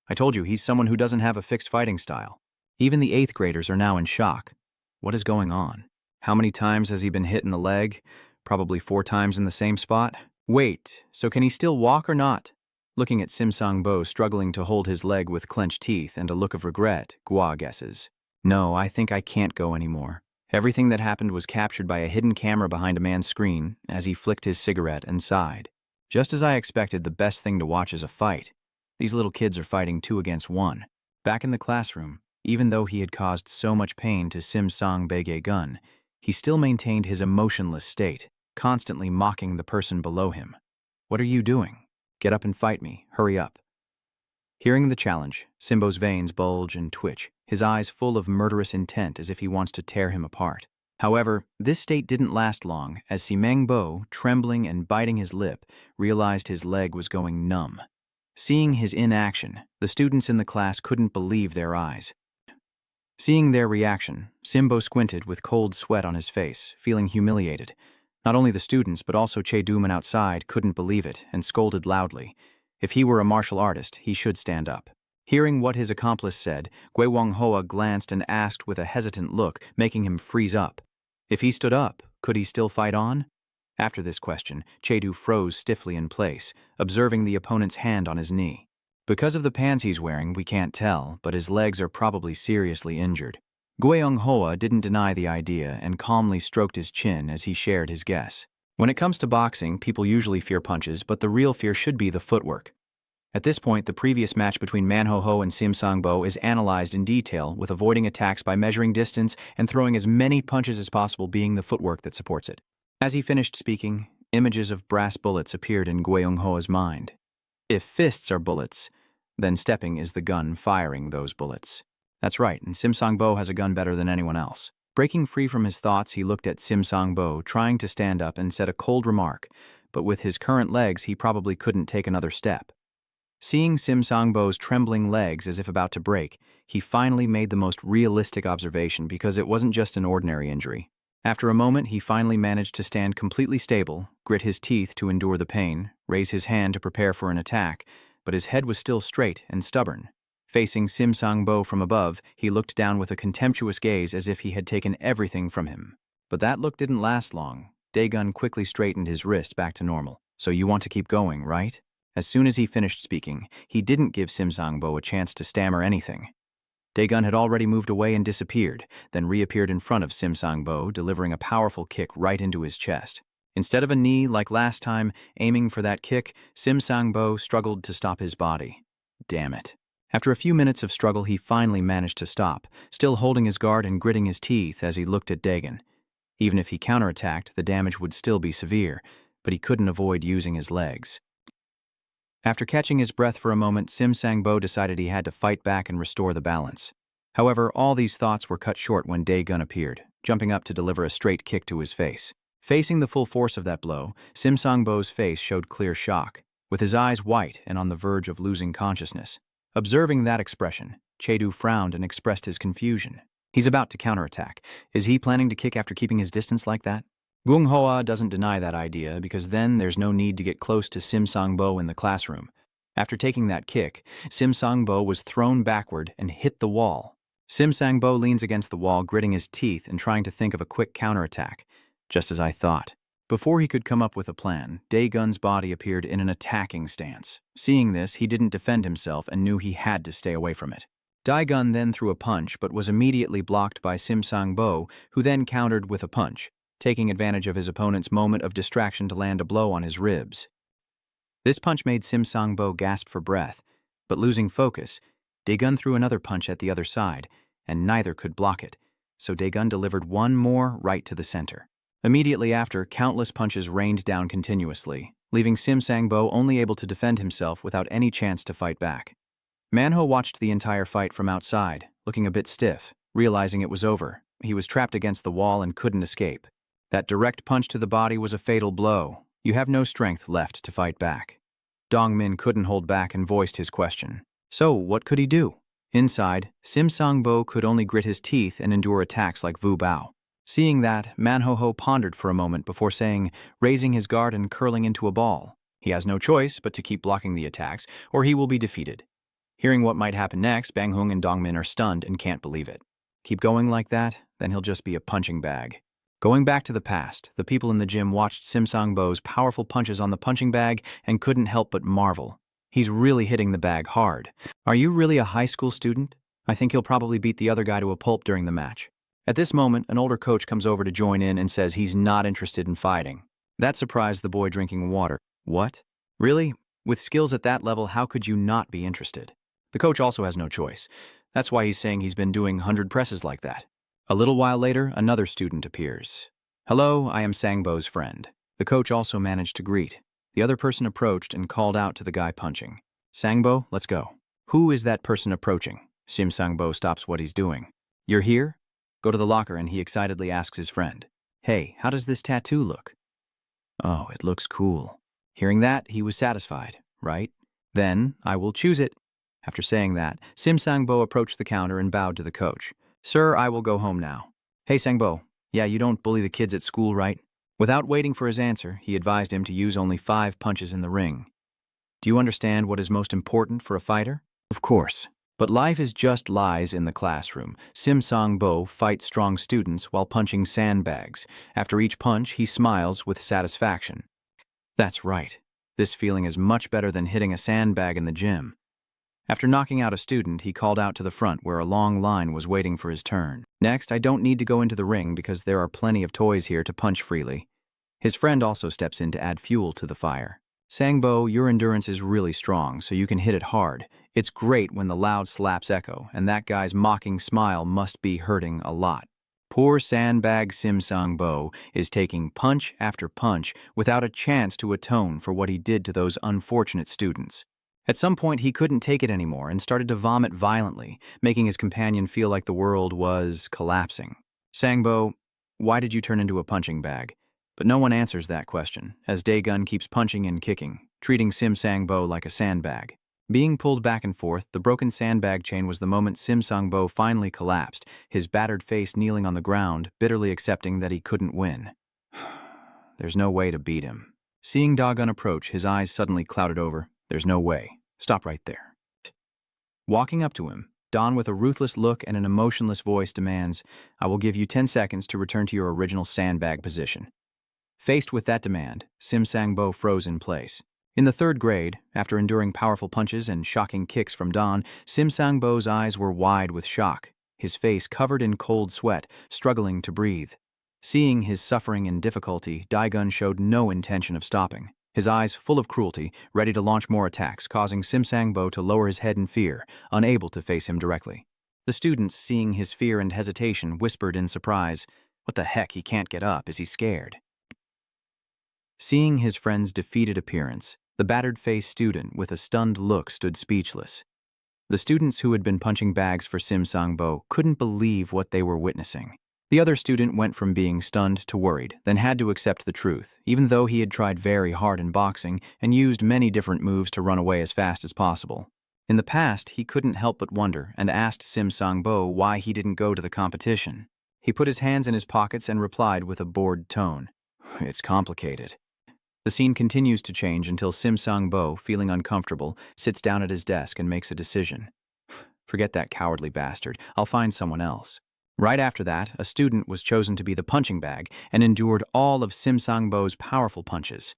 I told you, he's someone who doesn't have a fixed fighting style. Even the 8th graders are now in shock. What is going on? How many times has he been hit in the leg? Probably 4 times in the same spot. Wait, so can he still walk or not? Looking at Sim Sangbo struggling to hold his leg with clenched teeth and a look of regret, Gua guesses. No, I think I can't go anymore. Everything that happened was captured by a hidden camera behind a man's screen as he flicked his cigarette and sighed. Just as I expected, the best thing to watch is a fight. These little kids are fighting 2 against 1. Back in the classroom, even though he had caused so much pain to Sim Sang Bege Gun, he still maintained his emotionless state, constantly mocking the person below him. What are you doing? Get up and fight me. Hurry up. Hearing the challenge, Simbo's veins bulge and twitch, his eyes full of murderous intent as if he wants to tear him apart. However, this state didn't last long as Simeng Bo, trembling and biting his lip, realized his leg was going numb. Seeing his inaction, the students in the class couldn't believe their eyes. Seeing their reaction, Simbo squinted with cold sweat on his face, feeling humiliated. Not only the students, but also Che Duman outside couldn't believe it and scolded loudly. If he were a martial artist, he should stand up. Hearing what his accomplice said, Gui Wang-hoa glanced and asked with a hesitant look, making him freeze up. If he stood up, could he still fight on? After this question, Che-du froze stiffly in place, observing the opponent's hand on his knee. Because of the pants he's wearing, we can't tell, but his legs are probably seriously injured. Gueong-hoa didn't deny the idea and calmly stroked his chin as he shared his guess. When it comes to boxing, people usually fear punches, but the real fear should be the footwork. At this point, the previous match between Manho-ho and Sim Sangbo is analyzed in detail, with avoiding attacks by measuring distance and throwing as many punches as possible being the footwork that supports it. As he finished speaking, images of brass bullets appeared in Gueong-hoa's mind. If fists are bullets, then stepping is the gun firing those bullets. That's right, and Sim Sangbo has a gun better than anyone else. Breaking free from his thoughts, he looked at Sim Sangbo, trying to stand up, and said a cold remark, but with his current legs, he probably couldn't take another step. Seeing Sim Sangbo's trembling legs as if about to break, he finally made the most realistic observation because it wasn't just an ordinary injury. After a moment, he finally managed to stand completely stable, grit his teeth to endure the pain, raise his hand to prepare for an attack, but his head was still straight and stubborn. Facing Sim Sang-bo from above, he looked down with a contemptuous gaze as if he had taken everything from him. But that look didn't last long. Dae-gun quickly straightened his wrist back to normal. So you want to keep going, right? As soon as he finished speaking, he didn't give Sim Sang-bo a chance to stammer anything. Dae-gun had already moved away and disappeared, then reappeared in front of Sim Sang-bo, delivering a powerful kick right into his chest. Instead of a knee like last time, aiming for that kick, Sim Sang-bo struggled to stop his body. Damn it. After a few minutes of struggle, he finally managed to stop, still holding his guard and gritting his teeth as he looked at Dae-gun. Even if he counterattacked, the damage would still be severe, but he couldn't avoid using his legs. After catching his breath for a moment, Sim Sang-bo decided he had to fight back and restore the balance. However, all these thoughts were cut short when Dae-gun appeared, jumping up to deliver a straight kick to his face. Facing the full force of that blow, Sim Sang-bo's face showed clear shock, with his eyes white and on the verge of losing consciousness. Observing that expression, Chae-do frowned and expressed his confusion. He's about to counterattack. Is he planning to kick after keeping his distance like that? Gung Hoa doesn't deny that idea because then there's no need to get close to Sim Sang-bo in the classroom. After taking that kick, Sim Sang-bo was thrown backward and hit the wall. Sim Sang-bo leans against the wall, gritting his teeth and trying to think of a quick counterattack. Just as I thought. Before he could come up with a plan, Dae-gun's body appeared in an attacking stance. Seeing this, he didn't defend himself and knew he had to stay away from it. Dae-gun then threw a punch but was immediately blocked by Sim Sang-bo, who then countered with a punch, taking advantage of his opponent's moment of distraction to land a blow on his ribs. This punch made Sim Sang-bo gasp for breath, but losing focus, Dae-gun threw another punch at the other side, and neither could block it, so Dae-gun delivered one more right to the center. Immediately after, countless punches rained down continuously, leaving Sim Sang-bo only able to defend himself without any chance to fight back. Manhwa watched the entire fight from outside, looking a bit stiff. Realizing it was over, he was trapped against the wall and couldn't escape. That direct punch to the body was a fatal blow. You have no strength left to fight back. Dongmin couldn't hold back and voiced his question. So, what could he do? Inside, Sim Sang-bo could only grit his teeth and endure attacks like Vu Bao. Seeing that, Manho-ho pondered for a moment before saying, raising his guard and curling into a ball. He has no choice but to keep blocking the attacks, or he will be defeated. Hearing what might happen next, Bang Hung and Dongmin are stunned and can't believe it. Keep going like that, then he'll just be a punching bag. Going back to the past, the people in the gym watched Sim Sang-bo's powerful punches on the punching bag and couldn't help but marvel. He's really hitting the bag hard. Are you really a high school student? I think he'll probably beat the other guy to a pulp during the match. At this moment, an older coach comes over to join in and says he's not interested in fighting. That surprised the boy drinking water. What? Really? With skills at that level, how could you not be interested? The coach also has no choice. That's why he's saying he's been doing 100 presses like that. A little while later, another student appears. Hello, I am Sang-bo's friend. The coach also managed to greet. The other person approached and called out to the guy punching. Sang-bo, let's go. Who is that person approaching? Sim Sang-bo stops what he's doing. You're here? Go to the locker and he excitedly asks his friend. Hey, how does this tattoo look? Oh, it looks cool. Hearing that, he was satisfied, right? Then, I will choose it. After saying that, Sim Sang-bo approached the counter and bowed to the coach. Sir, I will go home now. Hey Sang-bo, yeah, you don't bully the kids at school, right? Without waiting for his answer, he advised him to use only 5 punches in the ring. Do you understand what is most important for a fighter? Of course. But life is just lies in the classroom. Sim Sang-bo fights strong students while punching sandbags. After each punch, he smiles with satisfaction. That's right. This feeling is much better than hitting a sandbag in the gym. After knocking out a student, he called out to the front where a long line was waiting for his turn. Next, I don't need to go into the ring because there are plenty of toys here to punch freely. His friend also steps in to add fuel to the fire. Sang-bo, your endurance is really strong, so you can hit it hard. It's great when the loud slaps echo, and that guy's mocking smile must be hurting a lot. Poor sandbag Sim Sang-bo is taking punch after punch without a chance to atone for what he did to those unfortunate students. At some point, he couldn't take it anymore and started to vomit violently, making his companion feel like the world was collapsing. Sang-bo, why did you turn into a punching bag? But no one answers that question, as Dae-gun keeps punching and kicking, treating Sim Sang-bo like a sandbag. Being pulled back and forth, the broken sandbag chain was the moment Sim Sang-bo finally collapsed, his battered face kneeling on the ground, bitterly accepting that he couldn't win. There's no way to beat him. Seeing Dae-gun approach, his eyes suddenly clouded over. There's no way. Stop right there. Walking up to him, Don, with a ruthless look and an emotionless voice, demands, "I will give you 10 seconds to return to your original sandbag position." Faced with that demand, Sim Sang-bo froze in place. In the third grade, after enduring powerful punches and shocking kicks from Don, Sim Sang-bo's eyes were wide with shock, his face covered in cold sweat, struggling to breathe. Seeing his suffering and difficulty, Daegun showed no intention of stopping, his eyes full of cruelty, ready to launch more attacks, causing Sim Sang-bo to lower his head in fear, unable to face him directly. The students, seeing his fear and hesitation, whispered in surprise, "What the heck, he can't get up, is he scared?" Seeing his friend's defeated appearance, the battered-faced student with a stunned look stood speechless. The students who had been punching bags for Sim Sang-bo couldn't believe what they were witnessing. The other student went from being stunned to worried, then had to accept the truth, even though he had tried very hard in boxing and used many different moves to run away as fast as possible. In the past, he couldn't help but wonder and asked Sim Sang-bo why he didn't go to the competition. He put his hands in his pockets and replied with a bored tone, "It's complicated." The scene continues to change until Sim Sang-bo, feeling uncomfortable, sits down at his desk and makes a decision. "Forget that cowardly bastard. I'll find someone else." Right after that, a student was chosen to be the punching bag and endured all of Sim Sang-bo's powerful punches.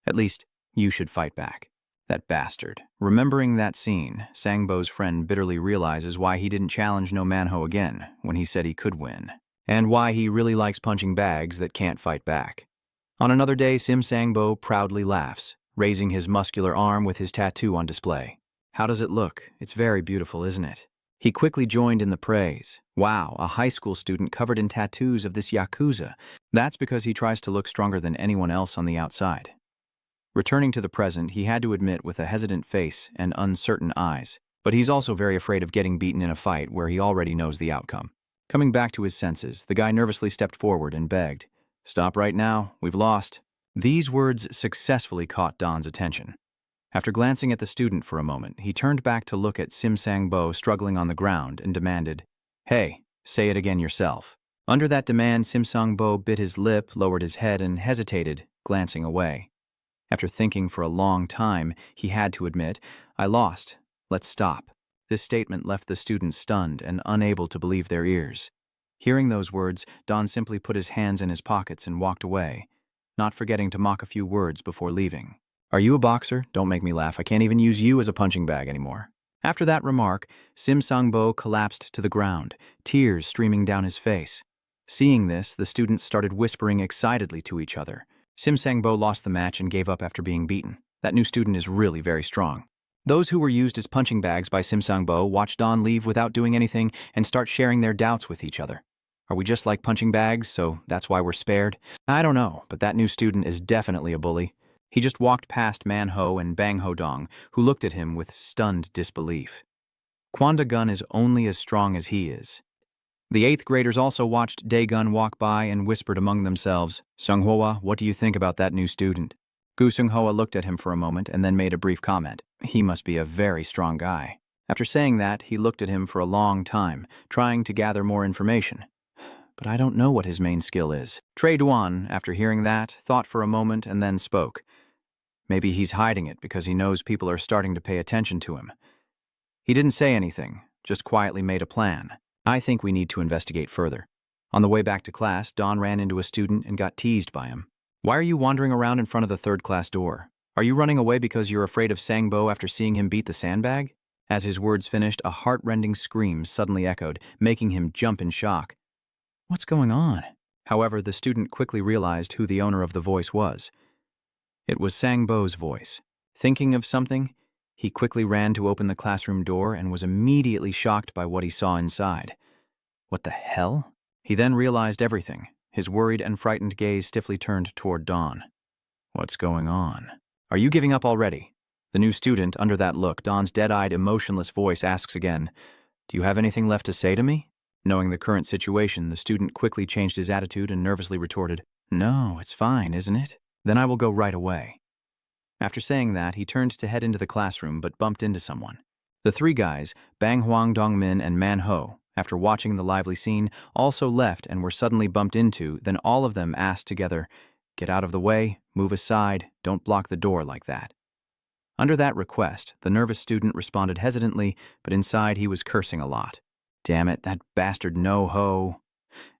"At least, you should fight back." That bastard. Remembering that scene, Sang-bo's friend bitterly realizes why he didn't challenge No Manhwa again when he said he could win, and why he really likes punching bags that can't fight back. On another day, Sim Sang-bo proudly laughs, raising his muscular arm with his tattoo on display. "How does it look? It's very beautiful, isn't it?" He quickly joined in the praise. "Wow, a high school student covered in tattoos of this Yakuza. That's because he tries to look stronger than anyone else on the outside." Returning to the present, he had to admit with a hesitant face and uncertain eyes. But he's also very afraid of getting beaten in a fight where he already knows the outcome. Coming back to his senses, the guy nervously stepped forward and begged, "Stop right now, we've lost." These words successfully caught Don's attention. After glancing at the student for a moment, he turned back to look at Sim Sang-bo struggling on the ground and demanded, "Hey, say it again yourself." Under that demand, Sim Sang-bo bit his lip, lowered his head, and hesitated, glancing away. After thinking for a long time, he had to admit, "I lost. Let's stop." This statement left the students stunned and unable to believe their ears. Hearing those words, Don simply put his hands in his pockets and walked away, not forgetting to mock a few words before leaving. "Are you a boxer? Don't make me laugh. I can't even use you as a punching bag anymore." After that remark, Sim Sang-bo collapsed to the ground, tears streaming down his face. Seeing this, the students started whispering excitedly to each other. Sim Sang-bo lost the match and gave up after being beaten. That new student is really very strong. Those who were used as punching bags by Sim Sang-bo watched Don leave without doing anything and start sharing their doubts with each other. Are we just like punching bags, so that's why we're spared? I don't know, but that new student is definitely a bully. He just walked past Man-ho and Bang-ho-dong, who looked at him with stunned disbelief. Kwanda-gun is only as strong as he is. The 8th graders also watched Dae-gun walk by and whispered among themselves, "Sung-hwa, what do you think about that new student?" Gu Sung-hwa looked at him for a moment and then made a brief comment. "He must be a very strong guy." After saying that, he looked at him for a long time, trying to gather more information. "But I don't know what his main skill is." Trey Duan, after hearing that, thought for a moment and then spoke. "Maybe he's hiding it because he knows people are starting to pay attention to him." He didn't say anything, just quietly made a plan. "I think we need to investigate further." On the way back to class, Don ran into a student and got teased by him. "Why are you wandering around in front of the third-class door? Are you running away because you're afraid of Sang-bo after seeing him beat the sandbag?" As his words finished, a heart-rending scream suddenly echoed, making him jump in shock. "What's going on?" However, the student quickly realized who the owner of the voice was. It was Sang-bo's voice. Thinking of something, he quickly ran to open the classroom door and was immediately shocked by what he saw inside. What the hell? He then realized everything, his worried and frightened gaze stiffly turned toward Dawn. "What's going on? Are you giving up already?" The new student, under that look, Dawn's dead-eyed, emotionless voice asks again, "Do you have anything left to say to me?" Knowing the current situation, the student quickly changed his attitude and nervously retorted, "No, it's fine, isn't it? Then I will go right away." After saying that, he turned to head into the classroom but bumped into someone. The 3 guys, Bang Hwang Dong-min and Man-ho, after watching the lively scene, also left and were suddenly bumped into, then all of them asked together, "Get out of the way, move aside, don't block the door like that." Under that request, the nervous student responded hesitantly, but inside he was cursing a lot. Damn it, that bastard no-ho.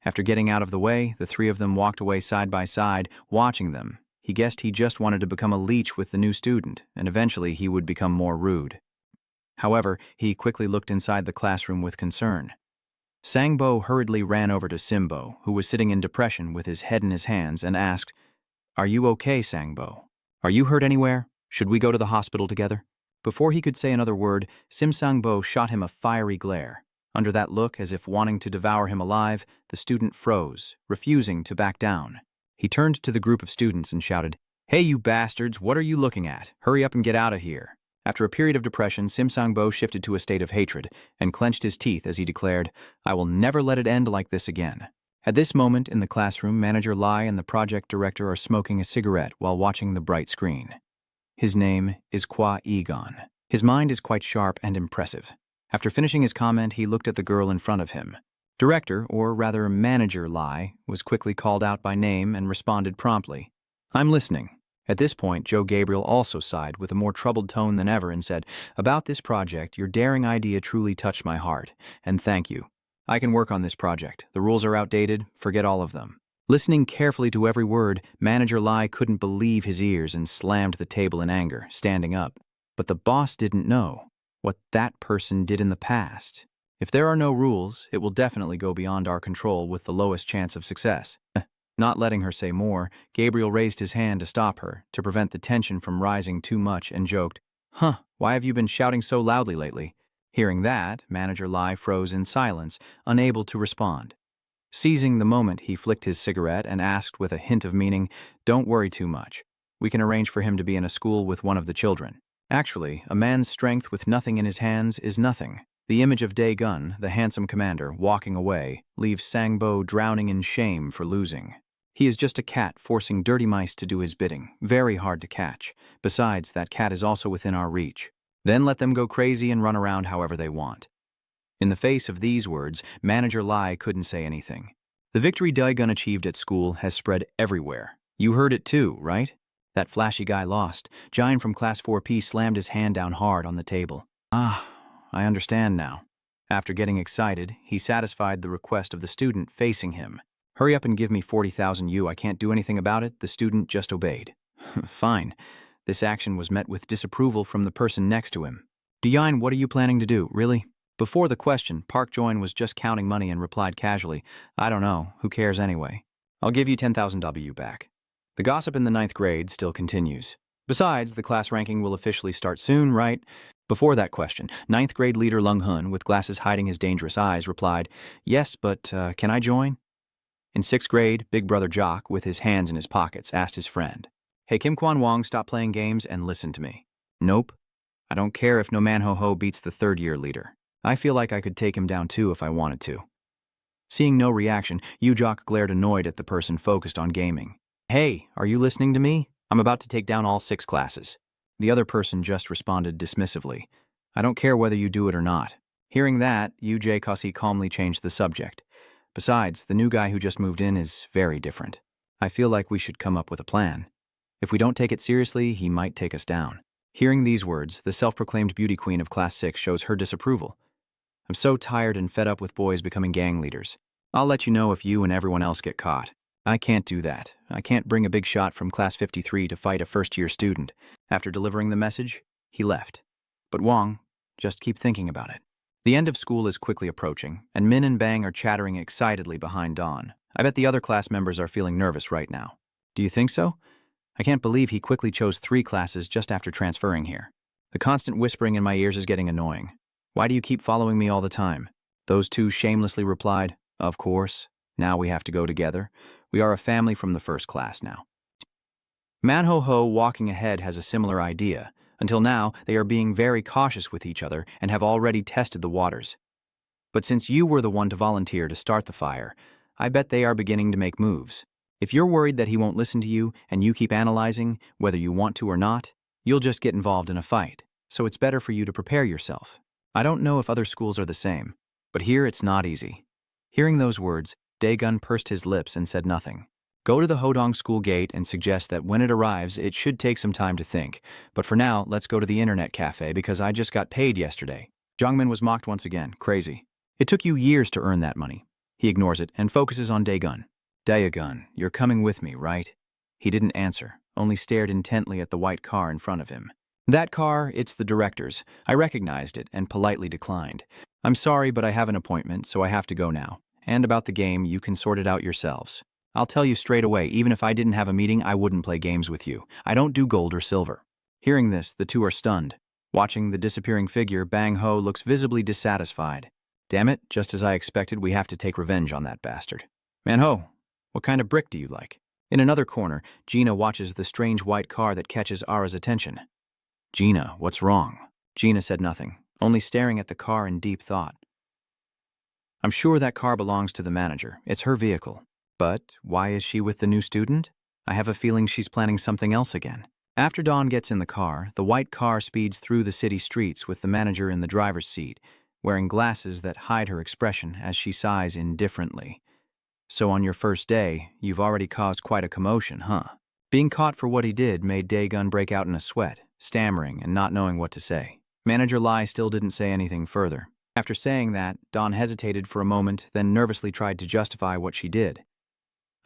After getting out of the way, the three of them walked away side by side, watching them. He guessed he just wanted to become a leech with the new student, and eventually he would become more rude. However, he quickly looked inside the classroom with concern. Sangbo hurriedly ran over to Simbo, who was sitting in depression with his head in his hands, and asked, "Are you okay, Sangbo? Are you hurt anywhere? Should we go to the hospital together?" Before he could say another word, Sim Sangbo shot him a fiery glare. Under that look, as if wanting to devour him alive, the student froze, refusing to back down. He turned to the group of students and shouted, "Hey, you bastards, what are you looking at? Hurry up and get out of here." After a period of depression, Sim Sangbo shifted to a state of hatred and clenched his teeth as he declared, "I will never let it end like this again." At this moment in the classroom, Manager Lai and the project director are smoking a cigarette while watching the bright screen. His name is Kwa Egon. His mind is quite sharp and impressive. After finishing his comment, he looked at the girl in front of him. Director, or rather Manager Lai, was quickly called out by name and responded promptly, "I'm listening." At this point, Joe Gabriel also sighed with a more troubled tone than ever and said, "About this project, your daring idea truly touched my heart, and thank you. I can work on this project. The rules are outdated, forget all of them." Listening carefully to every word, Manager Lai couldn't believe his ears and slammed the table in anger, standing up. But the boss didn't know what that person did in the past. If there are no rules, it will definitely go beyond our control with the lowest chance of success. Not letting her say more, Gabriel raised his hand to stop her, to prevent the tension from rising too much, and joked, "Why have you been shouting so loudly lately?" Hearing that, Manager Lai froze in silence, unable to respond. Seizing the moment, he flicked his cigarette and asked with a hint of meaning, "Don't worry too much. We can arrange for him to be in a school with one of the children." Actually, a man's strength with nothing in his hands is nothing. The image of Dae-gun, the handsome commander, walking away, leaves Sangbo drowning in shame for losing. He is just a cat forcing dirty mice to do his bidding, very hard to catch. Besides, that cat is also within our reach. Then let them go crazy and run around however they want. In the face of these words, Manager Lai couldn't say anything. The victory Dae-gun achieved at school has spread everywhere. You heard it too, right? That flashy guy lost. Giant from Class 4P slammed his hand down hard on the table. "Ah, I understand now." After getting excited, he satisfied the request of the student facing him. "Hurry up and give me 40,000 U. I can't do anything about it." The student just obeyed. Fine. This action was met with disapproval from the person next to him. "Dian, what are you planning to do, really?" Before the question, Park Join was just counting money and replied casually, "I don't know. Who cares anyway? I'll give you 10,000 W back." The gossip in the 9th grade still continues. Besides, the class ranking will officially start soon, right? Before that question, 9th grade leader Lung Hun, with glasses hiding his dangerous eyes, replied, "Yes, but can I join?" In 6th grade, Big Brother Jock, with his hands in his pockets, asked his friend, "Hey, Kim Kwan Wong, stop playing games and listen to me." "Nope. I don't care if no Manho-ho beats the 3rd-year leader. I feel like I could take him down too if I wanted to." Seeing no reaction, Jock glared annoyed at the person focused on gaming. "Hey, are you listening to me? I'm about to take down all 6 classes." The other person just responded dismissively, "I don't care whether you do it or not." Hearing that, J. Kasi calmly changed the subject. "Besides, the new guy who just moved in is very different. I feel like we should come up with a plan. If we don't take it seriously, he might take us down." Hearing these words, the self-proclaimed beauty queen of Class 6 shows her disapproval. "I'm so tired and fed up with boys becoming gang leaders. I'll let you know if you and everyone else get caught." "I can't do that. I can't bring a big shot from Class 53 to fight a first-year student." After delivering the message, he left. But Wong, just keep thinking about it. The end of school is quickly approaching, and Min and Bang are chattering excitedly behind Dawn. I bet the other class members are feeling nervous right now. Do you think so? I can't believe he quickly chose 3 classes just after transferring here. The constant whispering in my ears is getting annoying. "Why do you keep following me all the time?" Those two shamelessly replied, "Of course. Now we have to go together. We are a family from the 1st class now." Manho-ho walking ahead has a similar idea. Until now, they are being very cautious with each other and have already tested the waters. But since you were the one to volunteer to start the fire, I bet they are beginning to make moves. If you're worried that he won't listen to you and you keep analyzing, whether you want to or not, you'll just get involved in a fight. So it's better for you to prepare yourself. I don't know if other schools are the same, but here it's not easy. Hearing those words, Dae-gun pursed his lips and said nothing. Go to the Hodong school gate and suggest that when it arrives, it should take some time to think. But for now, let's go to the internet cafe because I just got paid yesterday. Jongmin was mocked once again. Crazy. It took you years to earn that money. He ignores it and focuses on Daegun. Daegun, you're coming with me, right? He didn't answer, only stared intently at the white car in front of him. That car, it's the director's. I recognized it and politely declined. I'm sorry, but I have an appointment, so I have to go now. And about the game, you can sort it out yourselves. I'll tell you straight away, even if I didn't have a meeting, I wouldn't play games with you. I don't do gold or silver. Hearing this, the two are stunned. Watching the disappearing figure, Bang Ho looks visibly dissatisfied. Damn it, just as I expected, we have to take revenge on that bastard. Manho, what kind of brick do you like? In another corner, Gina watches the strange white car that catches Ara's attention. Gina, what's wrong? Gina said nothing, only staring at the car in deep thought. I'm sure that car belongs to the manager. It's her vehicle. But why is she with the new student? I have a feeling she's planning something else again. After Dawn gets in the car, the white car speeds through the city streets with the manager in the driver's seat, wearing glasses that hide her expression as she sighs indifferently. So on your first day, you've already caused quite a commotion, huh? Being caught for what he did made Daegun break out in a sweat, stammering and not knowing what to say. Manager Lai still didn't say anything further. After saying that, Dawn hesitated for a moment, then nervously tried to justify what she did.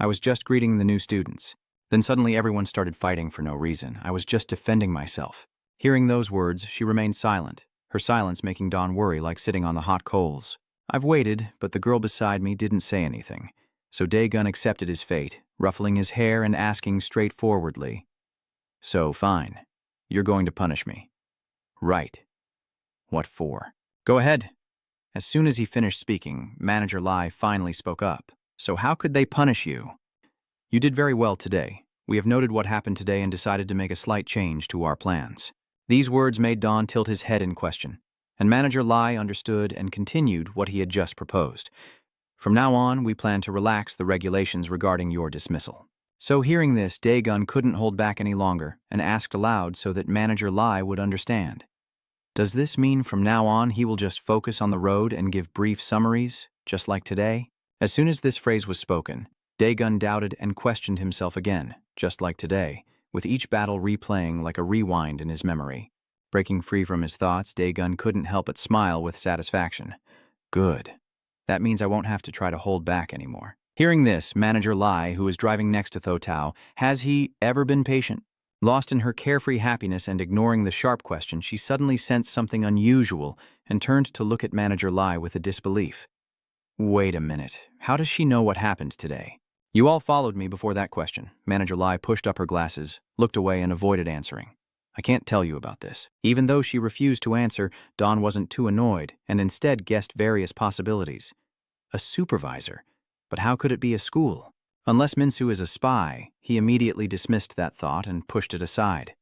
I was just greeting the new students. Then suddenly everyone started fighting for no reason. I was just defending myself. Hearing those words, she remained silent, her silence making Dawn worry like sitting on the hot coals. I've waited, but the girl beside me didn't say anything. So Daegun accepted his fate, ruffling his hair and asking straightforwardly, "So, fine. You're going to punish me." "Right. What for?" "Go ahead." As soon as he finished speaking, Manager Lai finally spoke up. "So how could they punish you?" "You did very well today. We have noted what happened today and decided to make a slight change to our plans." These words made Dawn tilt his head in question, and Manager Lai understood and continued what he had just proposed. "From now on, we plan to relax the regulations regarding your dismissal." So hearing this, Daegun couldn't hold back any longer and asked aloud so that Manager Lai would understand. "Does this mean from now on he will just focus on the road and give brief summaries, just like today?" As soon as this phrase was spoken, Daegun doubted and questioned himself again, just like today, with each battle replaying like a rewind in his memory. Breaking free from his thoughts, Daegun couldn't help but smile with satisfaction. Good. That means I won't have to try to hold back anymore. Hearing this, Manager Lai, who was driving next to Tho Tao, has he ever been patient? Lost in her carefree happiness and ignoring the sharp question, she suddenly sensed something unusual and turned to look at Manager Lai with a disbelief. Wait a minute. How does she know what happened today? You all followed me before that question. Manager Lai pushed up her glasses, looked away, and avoided answering. I can't tell you about this. Even though she refused to answer, Dawn wasn't too annoyed and instead guessed various possibilities. A supervisor? But how could it be a school? Unless Minsu is a spy, he immediately dismissed that thought and pushed it aside.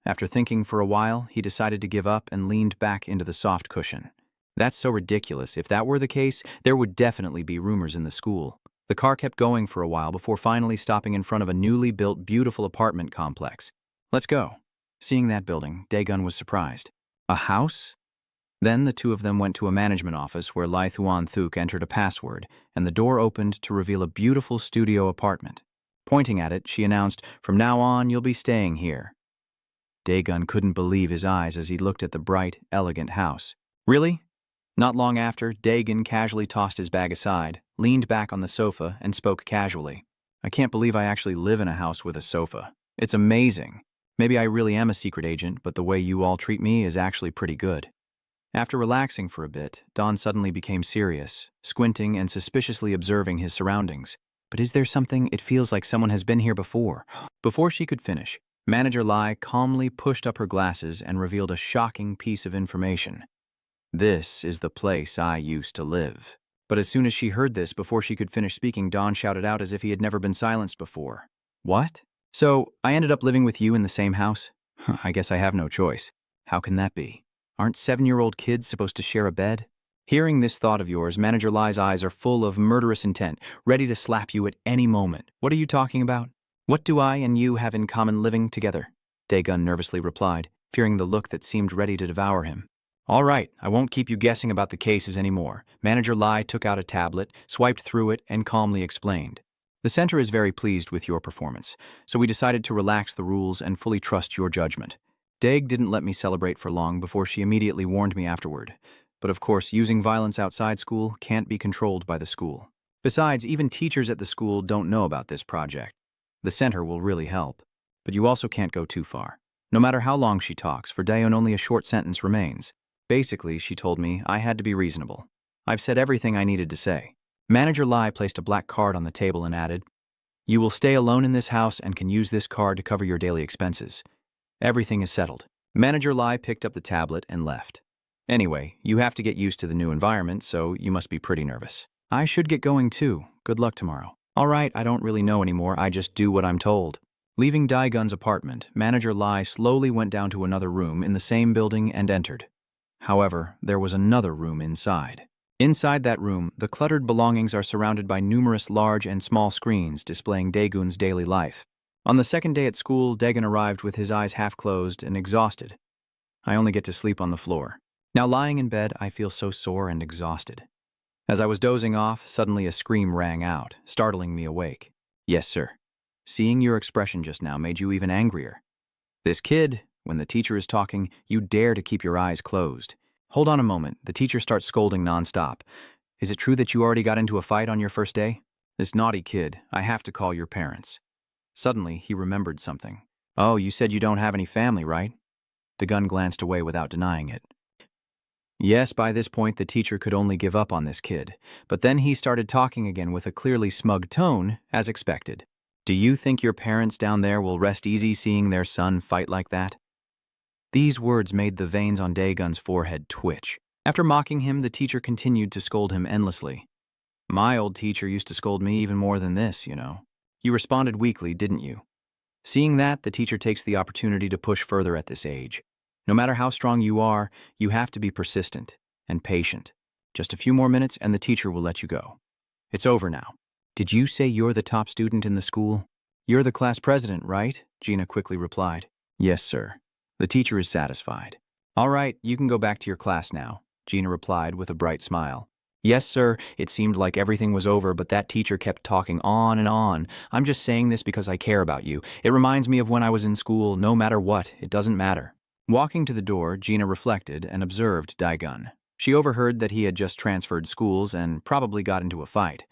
After thinking for a while, he decided to give up and leaned back into the soft cushion. That's so ridiculous. If that were the case, there would definitely be rumors in the school. The car kept going for a while before finally stopping in front of a newly built, beautiful apartment complex. Let's go. Seeing that building, Daegun was surprised. A house? Then the two of them went to a management office where Lai Thuan Thuk entered a password, and the door opened to reveal a beautiful studio apartment. Pointing at it, she announced, "From now on, you'll be staying here." Daegun couldn't believe his eyes as he looked at the bright, elegant house. Really? Not long after, Daegun casually tossed his bag aside, leaned back on the sofa, and spoke casually. I can't believe I actually live in a house with a sofa. It's amazing. Maybe I really am a secret agent, but the way you all treat me is actually pretty good. After relaxing for a bit, Dawn suddenly became serious, squinting and suspiciously observing his surroundings. But is there something? It feels like someone has been here before. Before she could finish, Manager Lai calmly pushed up her glasses and revealed a shocking piece of information. This is the place I used to live. But as soon as she heard this, before she could finish speaking, Dawn shouted out as if he had never been silenced before. What? So, I ended up living with you in the same house? I guess I have no choice. How can that be? Aren't 7-year-old kids supposed to share a bed? Hearing this thought of yours, Manager Lai's eyes are full of murderous intent, ready to slap you at any moment. What are you talking about? What do I and you have in common living together? Daegun nervously replied, fearing the look that seemed ready to devour him. All right, I won't keep you guessing about the cases anymore. Manager Lai took out a tablet, swiped through it, and calmly explained. The center is very pleased with your performance, so we decided to relax the rules and fully trust your judgment. Daeg didn't let me celebrate for long before she immediately warned me afterward. But of course, using violence outside school can't be controlled by the school. Besides, even teachers at the school don't know about this project. The center will really help. But you also can't go too far. No matter how long she talks, for Daeun only a short sentence remains. Basically, she told me I had to be reasonable. I've said everything I needed to say. Manager Lai placed a black card on the table and added, "You will stay alone in this house and can use this card to cover your daily expenses. Everything is settled." Manager Lai picked up the tablet and left. Anyway, you have to get used to the new environment, so you must be pretty nervous. I should get going too. Good luck tomorrow. All right, I don't really know anymore. I just do what I'm told. Leaving Daegun's apartment, Manager Lai slowly went down to another room in the same building and entered. However, there was another room inside. Inside that room, the cluttered belongings are surrounded by numerous large and small screens displaying Daegun's daily life. On the second day at school, Daegun arrived with his eyes half closed and exhausted. I only get to sleep on the floor. Now lying in bed, I feel so sore and exhausted. As I was dozing off, suddenly a scream rang out, startling me awake. Yes, sir. Seeing your expression just now made you even angrier. This kid, when the teacher is talking, you dare to keep your eyes closed. Hold on a moment, the teacher starts scolding nonstop. Is it true that you already got into a fight on your first day? This naughty kid, I have to call your parents. Suddenly, he remembered something. Oh, you said you don't have any family, right? Daegun glanced away without denying it. Yes, by this point the teacher could only give up on this kid, but then he started talking again with a clearly smug tone, as expected. Do you think your parents down there will rest easy seeing their son fight like that? These words made the veins on Daegun's forehead twitch. After mocking him, the teacher continued to scold him endlessly. My old teacher used to scold me even more than this, you know. You responded weakly, didn't you? Seeing that, the teacher takes the opportunity to push further at this age. No matter how strong you are, you have to be persistent and patient. Just a few more minutes and the teacher will let you go. It's over now. Did you say you're the top student in the school? You're the class president, right? Gina quickly replied. Yes, sir. The teacher is satisfied. All right, you can go back to your class now, Gina replied with a bright smile. Yes, sir, it seemed like everything was over, but that teacher kept talking on and on. I'm just saying this because I care about you. It reminds me of when I was in school. No matter what, it doesn't matter. Walking to the door, Gina reflected and observed Daegun. She overheard that he had just transferred schools and probably got into a fight.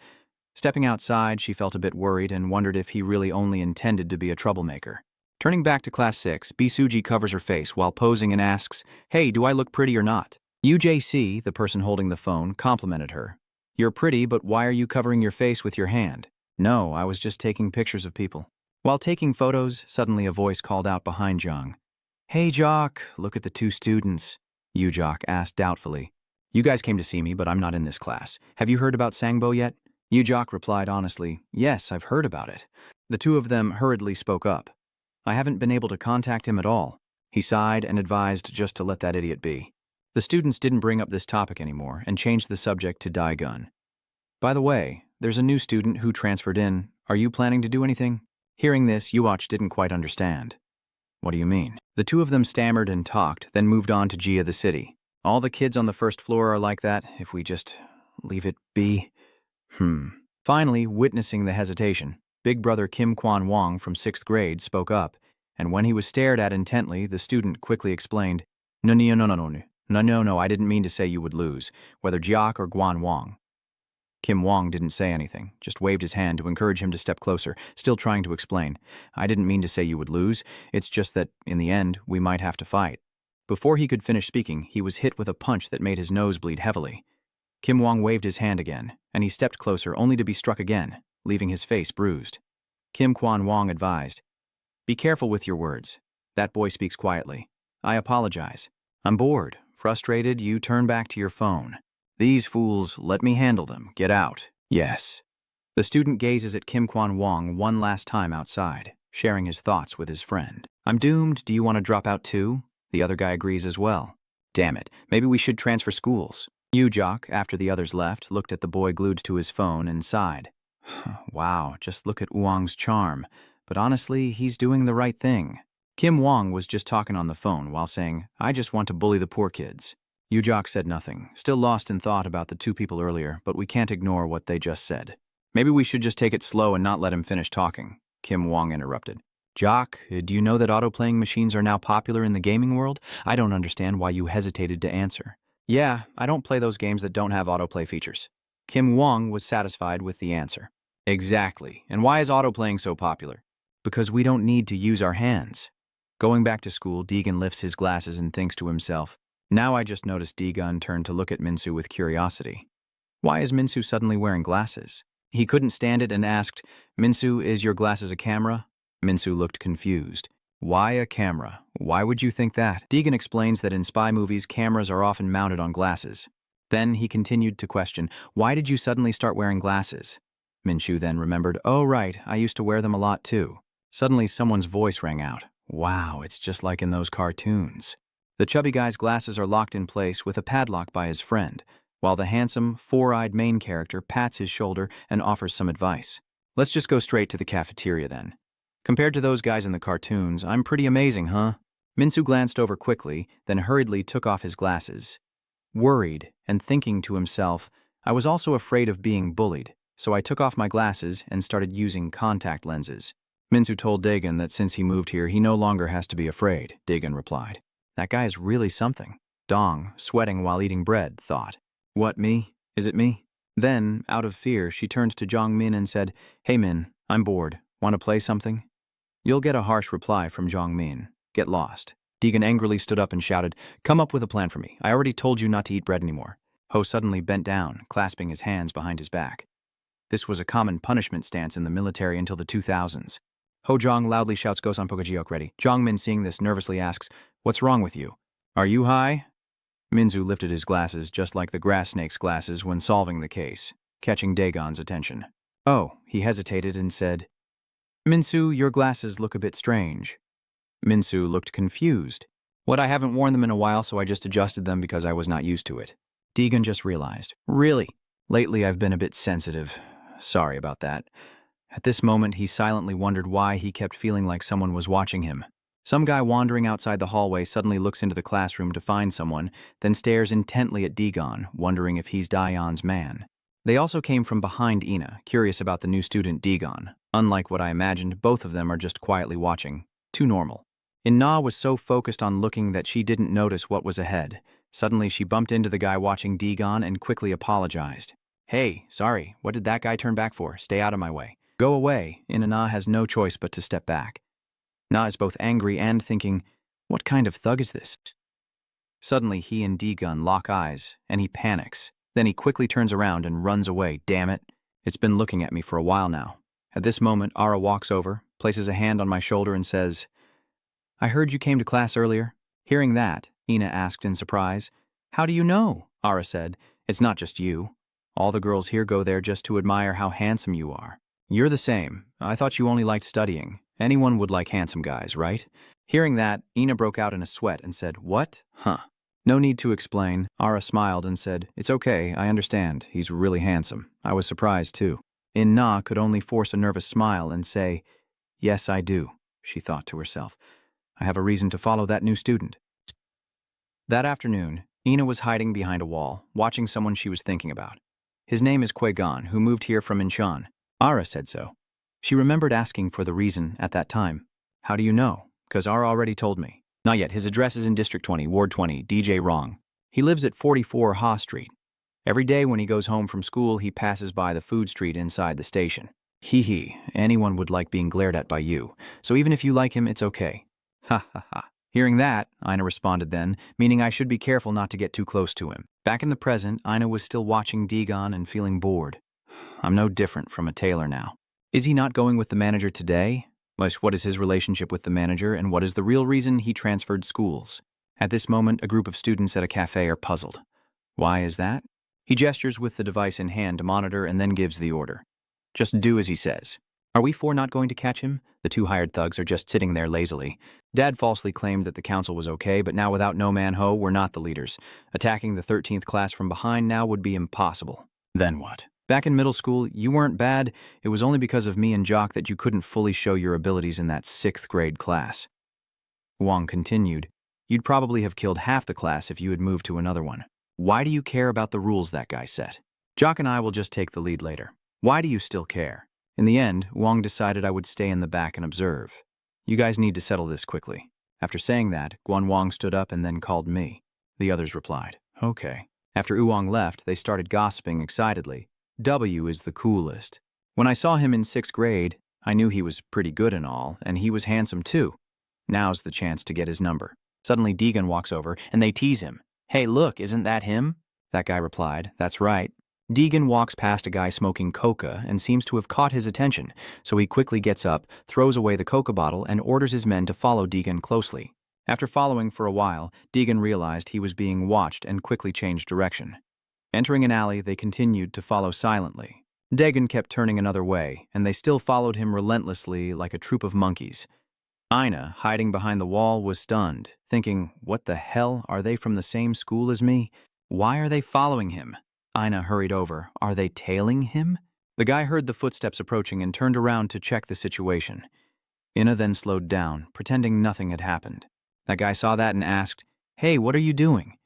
Stepping outside, she felt a bit worried and wondered if he really only intended to be a troublemaker. Turning back to Class 6, Bisuji covers her face while posing and asks, "Hey, do I look pretty or not?" UJC, the person holding the phone, complimented her. "You're pretty, but why are you covering your face with your hand?" "No, I was just taking pictures of people." While taking photos, suddenly a voice called out behind Jung. "Hey, Jock, look at the two students," Yu-Jock asked doubtfully. "You guys came to see me, but I'm not in this class. Have you heard about Sangbo yet?" Yu-Jock replied honestly, "Yes, I've heard about it." The two of them hurriedly spoke up. "I haven't been able to contact him at all." He sighed and advised just to let that idiot be. The students didn't bring up this topic anymore and changed the subject to Daegun. "By the way, there's a new student who transferred in. Are you planning to do anything?" Hearing this, Yuach didn't quite understand. "What do you mean?" The two of them stammered and talked, then moved on to Jia the city. "All the kids on the first floor are like that, if we just leave it be." Finally, witnessing the hesitation, big brother Kim Kwan Wong from 6th grade spoke up, and when he was stared at intently, the student quickly explained, No, I didn't mean to say you would lose, whether Jiak or Guan Wong." Kim Wong didn't say anything, just waved his hand to encourage him to step closer, still trying to explain. "I didn't mean to say you would lose, it's just that, in the end, we might have to fight." Before he could finish speaking, he was hit with a punch that made his nose bleed heavily. Kim Wong waved his hand again, and he stepped closer only to be struck again, leaving his face bruised. Kim Kwan Wong advised, "Be careful with your words. That boy speaks quietly. I apologize. I'm bored. Frustrated, you turn back to your phone. These fools, let me handle them. Get out." "Yes." The student gazes at Kim Kwan Wong one last time outside, sharing his thoughts with his friend. "I'm doomed. Do you want to drop out too?" The other guy agrees as well. "Damn it, maybe we should transfer schools." Yu-Jock, after the others left, looked at the boy glued to his phone and sighed. Wow, just look at Wong's charm. But honestly, he's doing the right thing. Kim Wong was just talking on the phone while saying, "I just want to bully the poor kids." Yu-Jock said nothing, still lost in thought about the two people earlier, but we can't ignore what they just said. Maybe we should just take it slow and not let him finish talking, Kim Wong interrupted. Jock, do you know that auto-playing machines are now popular in the gaming world? I don't understand why you hesitated to answer. Yeah, I don't play those games that don't have autoplay features. Kim Wong was satisfied with the answer. Exactly. And why is autoplaying so popular? Because we don't need to use our hands. Going back to school, Deegan lifts his glasses and thinks to himself. Now I just noticed Deegan turned to look at Minsu with curiosity. Why is Minsu suddenly wearing glasses? He couldn't stand it and asked, Minsu, is your glasses a camera? Minsu looked confused. Why a camera? Why would you think that? Deegan explains that in spy movies, cameras are often mounted on glasses. Then he continued to question, why did you suddenly start wearing glasses? Minshu then remembered, oh right, I used to wear them a lot too. Suddenly someone's voice rang out. Wow, it's just like in those cartoons. The chubby guy's glasses are locked in place with a padlock by his friend, while the handsome, four-eyed main character pats his shoulder and offers some advice. Let's just go straight to the cafeteria then. Compared to those guys in the cartoons, I'm pretty amazing, huh? Minsu glanced over quickly, then hurriedly took off his glasses. Worried and thinking to himself, I was also afraid of being bullied, so I took off my glasses and started using contact lenses. Minsu told Dagon that since he moved here, he no longer has to be afraid, Dagon replied. That guy is really something. Dong, sweating while eating bread, thought. What, me? Is it me? Then, out of fear, she turned to Jong Min and said, Hey Min, I'm bored. Want to play something? You'll get a harsh reply from Jong Min. Get lost. Deegan angrily stood up and shouted, Come up with a plan for me. I already told you not to eat bread anymore. Ho suddenly bent down, clasping his hands behind his back. This was a common punishment stance in the military until the 2000s. Ho Jong loudly shouts Gosan Pokajiok ready. Jong Min, seeing this, nervously asks, What's wrong with you? Are you high? Minzu lifted his glasses just like the grass snake's glasses when solving the case, catching Dagon's attention. Oh, he hesitated and said, Minsu, your glasses look a bit strange. Minsu looked confused. What, I haven't worn them in a while, so I just adjusted them because I was not used to it. Deegan just realized. Really? Lately I've been a bit sensitive. Sorry about that. At this moment, he silently wondered why he kept feeling like someone was watching him. Some guy wandering outside the hallway suddenly looks into the classroom to find someone, then stares intently at Deegan, wondering if he's Dayan's man. They also came from behind Ina, curious about the new student Deegan. Unlike what I imagined, both of them are just quietly watching. Too normal. Na was so focused on looking that she didn't notice what was ahead. Suddenly, she bumped into the guy watching Deegan and quickly apologized. Hey, sorry, what did that guy turn back for? Stay out of my way. Go away. Na has no choice but to step back. Na is both angry and thinking, what kind of thug is this? Suddenly, he and Deegan lock eyes, and he panics. Then he quickly turns around and runs away. Damn it. It's been looking at me for a while now. At this moment, Ara walks over, places a hand on my shoulder and says, I heard you came to class earlier. Hearing that, Ina asked in surprise. How do you know? Ara said, It's not just you. All the girls here go there just to admire how handsome you are. You're the same. I thought you only liked studying. Anyone would like handsome guys, right? Hearing that, Ina broke out in a sweat and said, What? Huh. No need to explain. Ara smiled and said, It's okay, I understand. He's really handsome. I was surprised, too. Na could only force a nervous smile and say, Yes, I do, she thought to herself. I have a reason to follow that new student. That afternoon, Ina was hiding behind a wall, watching someone she was thinking about. His name is Kwegan, who moved here from Incheon. Ara said so. She remembered asking for the reason at that time. How do you know? Because Ara already told me. Not yet. His address is in District 20, Ward 20, DJ Wrong. He lives at 44 Ha Street. Every day when he goes home from school, he passes by the food street inside the station. Hee, anyone would like being glared at by you. So even if you like him, it's okay. Ha ha ha. Hearing that, Ina responded then, meaning I should be careful not to get too close to him. Back in the present, Ina was still watching Deegan and feeling bored. I'm no different from a tailor now. Is he not going with the manager today? What is his relationship with the manager, and what is the real reason he transferred schools? At this moment, a group of students at a cafe are puzzled. Why is that? He gestures with the device in hand to monitor and then gives the order. Just do as he says. Are we four not going to catch him? The two hired thugs are just sitting there lazily. Dad falsely claimed that the council was okay, but now without No Man Ho, we're not the leaders. Attacking the 13th class from behind now would be impossible. Then what? Back in middle school, you weren't bad. It was only because of me and Jock that you couldn't fully show your abilities in that 6th grade class. Wang continued, You'd probably have killed half the class if you had moved to another one. Why do you care about the rules that guy set? Jock and I will just take the lead later. Why do you still care? In the end, Wang decided I would stay in the back and observe. You guys need to settle this quickly. After saying that, Guan Wang stood up and then called me. The others replied, okay. After Wang left, they started gossiping excitedly. W is the coolest. When I saw him in 6th grade, I knew he was pretty good and all, and he was handsome too. Now's the chance to get his number. Suddenly Deegan walks over, and they tease him. Hey, look, isn't that him? That guy replied, that's right. Deegan walks past a guy smoking coca and seems to have caught his attention, so he quickly gets up, throws away the coca bottle, and orders his men to follow Deegan closely. After following for a while, Deegan realized he was being watched and quickly changed direction. Entering an alley, they continued to follow silently. Deegan kept turning another way, and they still followed him relentlessly like a troop of monkeys. Ina, hiding behind the wall, was stunned, thinking, what the hell, are they from the same school as me? Why are they following him? Ina hurried over. Are they tailing him? The guy heard the footsteps approaching and turned around to check the situation. Ina then slowed down, pretending nothing had happened. That guy saw that and asked, hey, what are you doing?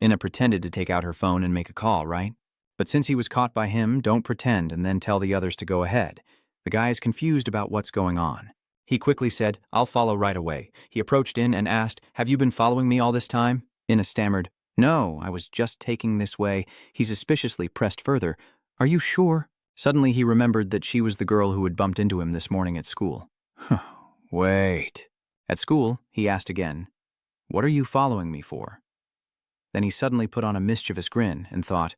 Ina pretended to take out her phone and make a call, right? But since he was caught by him, don't pretend and then tell the others to go ahead. The guy is confused about what's going on. He quickly said, I'll follow right away. He approached In and asked, have you been following me all this time? Ina stammered, no, I was just taking this way. He suspiciously pressed further. Are you sure? Suddenly he remembered that she was the girl who had bumped into him this morning at school. Wait. At school, he asked again, what are you following me for? Then he suddenly put on a mischievous grin and thought,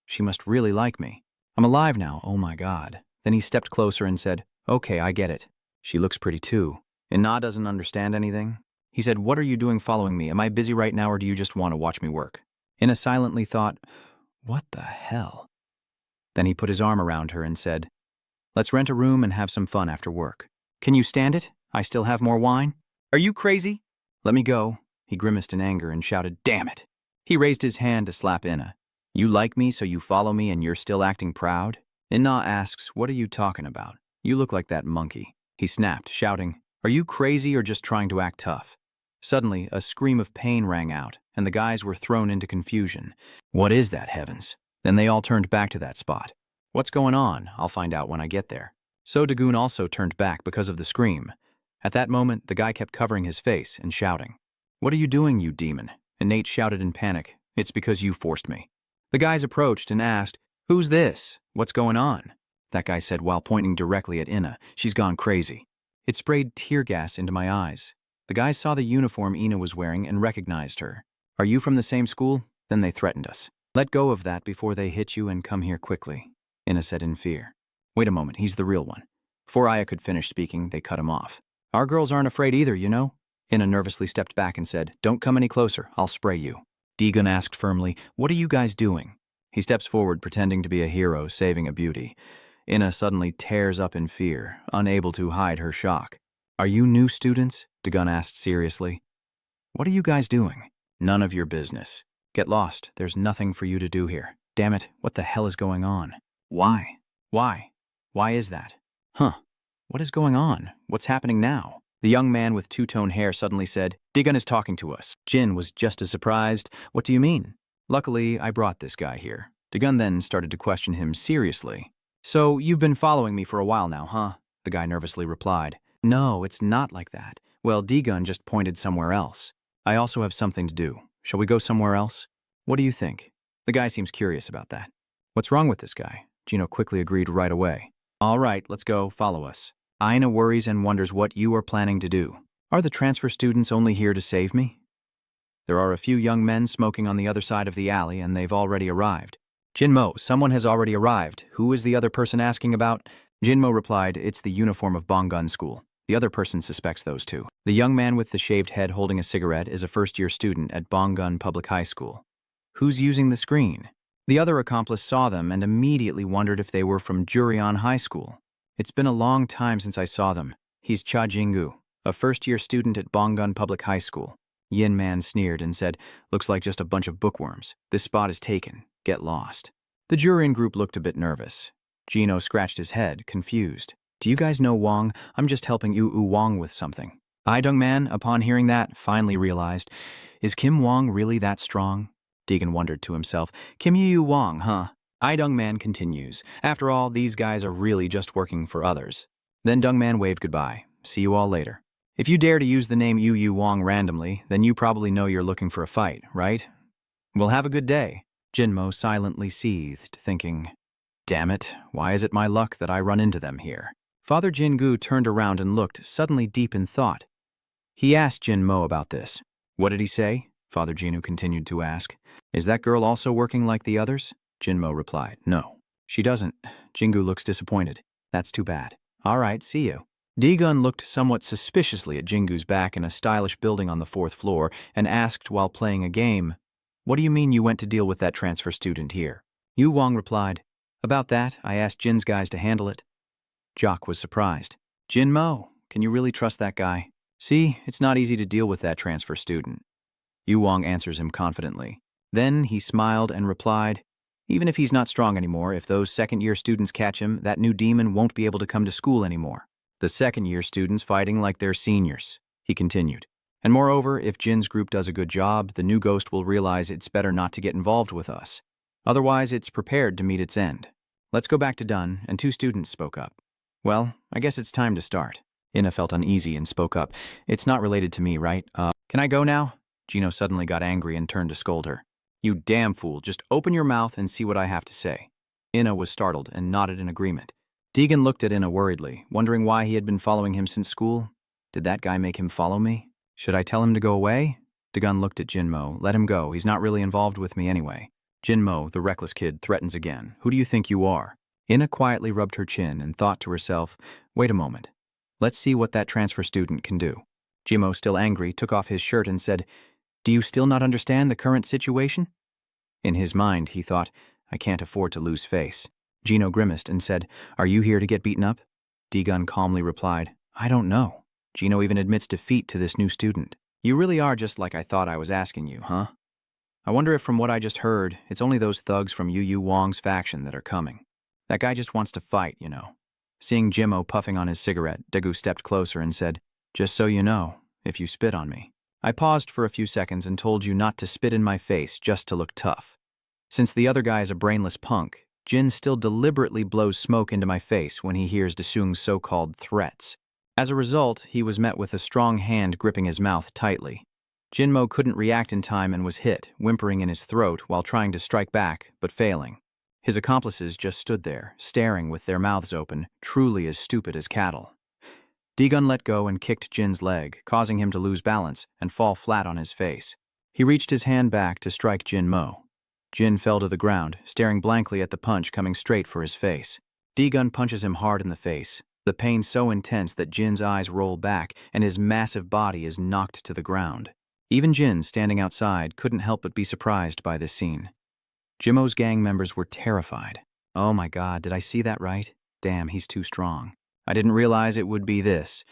she must really like me. I'm alive now, oh my God. Then he stepped closer and said, okay, I get it. She looks pretty too. Ina doesn't understand anything. He said, what are you doing following me? Am I busy right now or do you just want to watch me work? Ina silently thought, what the hell? Then he put his arm around her and said, let's rent a room and have some fun after work. Can you stand it? I still have more wine? Are you crazy? Let me go. He grimaced in anger and shouted, damn it. He raised his hand to slap Ina. You like me so you follow me and you're still acting proud? Ina asks, what are you talking about? You look like that monkey. He snapped, shouting, are you crazy or just trying to act tough? Suddenly, a scream of pain rang out, and the guys were thrown into confusion. What is that, heavens? Then they all turned back to that spot. What's going on? I'll find out when I get there. So Dagoon also turned back because of the scream. At that moment, the guy kept covering his face and shouting, what are you doing, you demon? And Nate shouted in panic, it's because you forced me. The guys approached and asked, who's this? What's going on? That guy said while pointing directly at Ina, she's gone crazy. It sprayed tear gas into my eyes. The guys saw the uniform Ina was wearing and recognized her. Are you from the same school? Then they threatened us. Let go of that before they hit you and come here quickly, Ina said in fear. Wait a moment, he's the real one. Before Aya could finish speaking, they cut him off. Our girls aren't afraid either, you know? Ina nervously stepped back and said, don't come any closer, I'll spray you. Deegan asked firmly, what are you guys doing? He steps forward pretending to be a hero saving a beauty. Ina suddenly tears up in fear, unable to hide her shock. Are you new students? Dagun asked seriously. What are you guys doing? None of your business. Get lost. There's nothing for you to do here. Damn it, what the hell is going on? Why? Why? Why is that? Huh. What is going on? What's happening now? The young man with two-tone hair suddenly said, Dagun is talking to us. Jin was just as surprised. What do you mean? Luckily, I brought this guy here. Dagun then started to question him seriously. So, you've been following me for a while now, huh? The guy nervously replied. No, it's not like that. Well, Dagun just pointed somewhere else. I also have something to do. Shall we go somewhere else? What do you think? The guy seems curious about that. What's wrong with this guy? Gino quickly agreed right away. All right, let's go. Follow us. Ina worries and wonders what you are planning to do. Are the transfer students only here to save me? There are a few young men smoking on the other side of the alley, and they've already arrived. Jinmo, someone has already arrived. Who is the other person asking about? Jinmo replied, it's the uniform of Bonggun School. The other person suspects those two. The young man with the shaved head holding a cigarette is a first-year student at Bonggun Public High School. Who's using the screen? The other accomplice saw them and immediately wondered if they were from Jurion High School. It's been a long time since I saw them. He's Cha Jingu, a first-year student at Bonggun Public High School. Yin Man sneered and said, looks like just a bunch of bookworms. This spot is taken. Get lost. The Jurian group looked a bit nervous. Gino scratched his head, confused. Do you guys know Wong? I'm just helping Yu Wong with something. Idung Man, upon hearing that, finally realized, is Kim Wong really that strong? Deegan wondered to himself. Kim Yu Wong, huh? Dungman continues. After all, these guys are really just working for others. Then Dungman waved goodbye. See you all later. If you dare to use the name Yu Wong randomly, then you probably know you're looking for a fight, right? Well, have a good day. Jinmo silently seethed, thinking, damn it, why is it my luck that I run into them here? Father Jingu turned around and looked, suddenly deep in thought. He asked Jinmo about this. What did he say? Father Jingu continued to ask. Is that girl also working like the others? Jinmo replied, no, she doesn't. Jingu looks disappointed. That's too bad. All right, see you. D-Gun looked somewhat suspiciously at Jingu's back in a stylish building on the 4th floor and asked while playing a game, what do you mean you went to deal with that transfer student here? Yu Wong replied, about that, I asked Jin's guys to handle it. Jock was surprised. Jinmo, can you really trust that guy? See, it's not easy to deal with that transfer student. Yu Wong answers him confidently. Then he smiled and replied, even if he's not strong anymore, if those second-year students catch him, that new demon won't be able to come to school anymore. The second-year students fighting like they're seniors, he continued. And moreover, if Jin's group does a good job, the new ghost will realize it's better not to get involved with us. Otherwise, it's prepared to meet its end. Let's go back to Dun, and 2 students spoke up. Well, I guess it's time to start. Ina felt uneasy and spoke up. It's not related to me, right? Can I go now? Gino suddenly got angry and turned to scold her. You damn fool, just open your mouth and see what I have to say. Ina was startled and nodded in agreement. Deegan looked at Ina worriedly, wondering why he had been following him since school. Did that guy make him follow me? Should I tell him to go away? Dagun looked at Jinmo. Let him go, he's not really involved with me anyway. Jinmo, the reckless kid, threatens again. Who do you think you are? Ina quietly rubbed her chin and thought to herself, wait a moment. Let's see what that transfer student can do. Jinmo, still angry, took off his shirt and said, do you still not understand the current situation? In his mind, he thought, I can't afford to lose face. Gino grimaced and said, are you here to get beaten up? D-Gun calmly replied, I don't know. Gino even admits defeat to this new student. You really are just like I thought I was asking you, huh? I wonder if from what I just heard, it's only those thugs from Yu Wong's faction that are coming. That guy just wants to fight, you know. Seeing Jimmo puffing on his cigarette, Dagu stepped closer and said, just so you know, if you spit on me. I paused for a few seconds and told you not to spit in my face just to look tough. Since the other guy is a brainless punk, Jin still deliberately blows smoke into my face when he hears Desung's so-called threats. As a result, he was met with a strong hand gripping his mouth tightly. Jinmo couldn't react in time and was hit, whimpering in his throat while trying to strike back, but failing. His accomplices just stood there, staring with their mouths open, truly as stupid as cattle. D-Gun let go and kicked Jin's leg, causing him to lose balance and fall flat on his face. He reached his hand back to strike Jinmo. Jin fell to the ground, staring blankly at the punch coming straight for his face. D-Gun punches him hard in the face, the pain so intense that Jin's eyes roll back and his massive body is knocked to the ground. Even Jin, standing outside, couldn't help but be surprised by this scene. Jimmo's gang members were terrified. Oh my god, did I see that right? Damn, he's too strong. I didn't realize it would be this.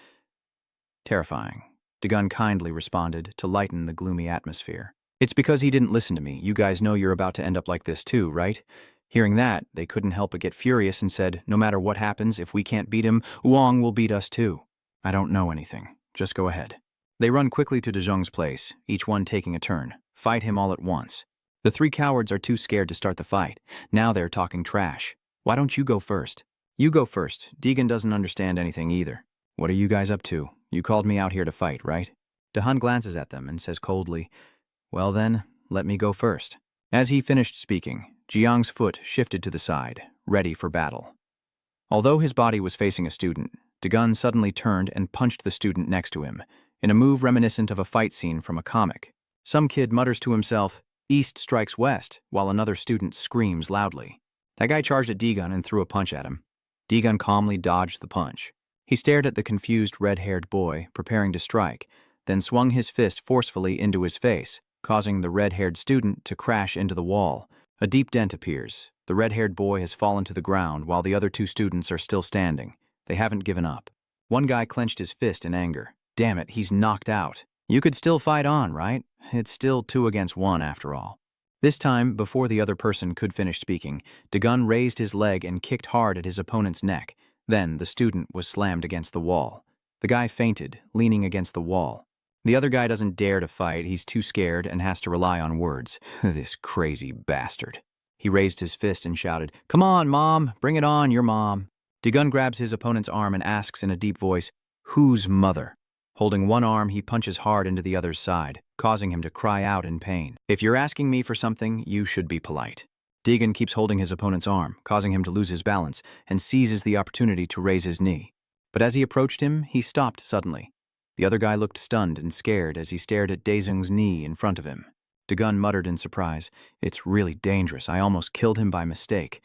Terrifying. D-Gun kindly responded to lighten the gloomy atmosphere. It's because he didn't listen to me. You guys know you're about to end up like this too, right? Hearing that, they couldn't help but get furious and said, no matter what happens, if we can't beat him, Wong will beat us too. I don't know anything. Just go ahead. They run quickly to De Zhong's place, each one taking a turn. Fight him all at once. The 3 cowards are too scared to start the fight. Now they're talking trash. Why don't you go first? You go first. Deegan doesn't understand anything either. What are you guys up to? You called me out here to fight, right? Dahan glances at them and says coldly, well then, let me go first. As he finished speaking, Jiang's foot shifted to the side, ready for battle. Although his body was facing a student, Dagun suddenly turned and punched the student next to him, in a move reminiscent of a fight scene from a comic. Some kid mutters to himself, East strikes West, while another student screams loudly. That guy charged at D-Gun and threw a punch at him. D-Gun calmly dodged the punch. He stared at the confused red-haired boy, preparing to strike, then swung his fist forcefully into his face, causing the red-haired student to crash into the wall. A deep dent appears. The red-haired boy has fallen to the ground while the other 2 students are still standing. They haven't given up. One guy clenched his fist in anger. Damn it, he's knocked out. You could still fight on, right? It's still 2 against 1 after all. This time, before the other person could finish speaking, Dagun raised his leg and kicked hard at his opponent's neck. Then the student was slammed against the wall. The guy fainted, leaning against the wall. The other guy doesn't dare to fight, he's too scared and has to rely on words. This crazy bastard. He raised his fist and shouted, "Come on, Mom! Bring it on, your mom!" Daegun grabs his opponent's arm and asks in a deep voice, "Whose mother?" Holding one arm, he punches hard into the other's side, causing him to cry out in pain. "If you're asking me for something, you should be polite." Daegun keeps holding his opponent's arm, causing him to lose his balance, and seizes the opportunity to raise his knee. But as he approached him, he stopped suddenly. The other guy looked stunned and scared as he stared at Daesung's knee in front of him. Daegun muttered in surprise, "It's really dangerous. I almost killed him by mistake."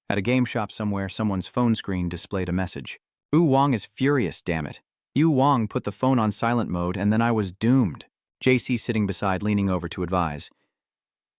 At a game shop somewhere, someone's phone screen displayed a message. "Yu Wang is furious, damn it. Yu Wang put the phone on silent mode and then I was doomed." JC sitting beside leaning over to advise,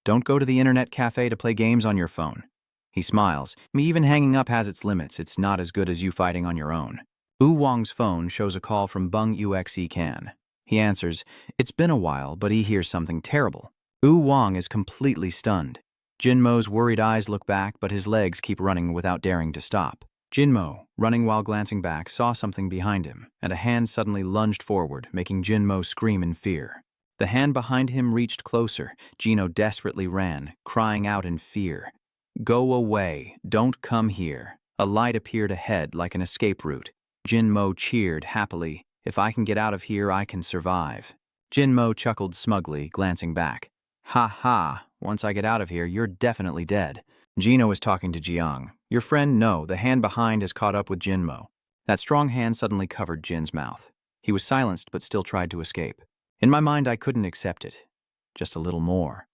"Don't go to the internet cafe to play games on your phone." He smiles. "Me even hanging up has its limits. It's not as good as you fighting on your own." Yu Wang's phone shows a call from Bung Uxe Kan. He answers. It's been a while, but he hears something terrible. Yu Wang is completely stunned. Jinmo's worried eyes look back, but his legs keep running without daring to stop. Jinmo, running while glancing back, saw something behind him, and a hand suddenly lunged forward, making Jinmo scream in fear. The hand behind him reached closer. Gino desperately ran, crying out in fear. "Go away, don't come here." A light appeared ahead like an escape route. Jinmo cheered happily. "If I can get out of here, I can survive." Jinmo chuckled smugly, glancing back. "Ha ha, once I get out of here, you're definitely dead." Gino is talking to Jiang. "Your friend, no, the hand behind has caught up with Jinmo." That strong hand suddenly covered Jin's mouth. He was silenced but still tried to escape. In my mind, I couldn't accept it. Just a little more.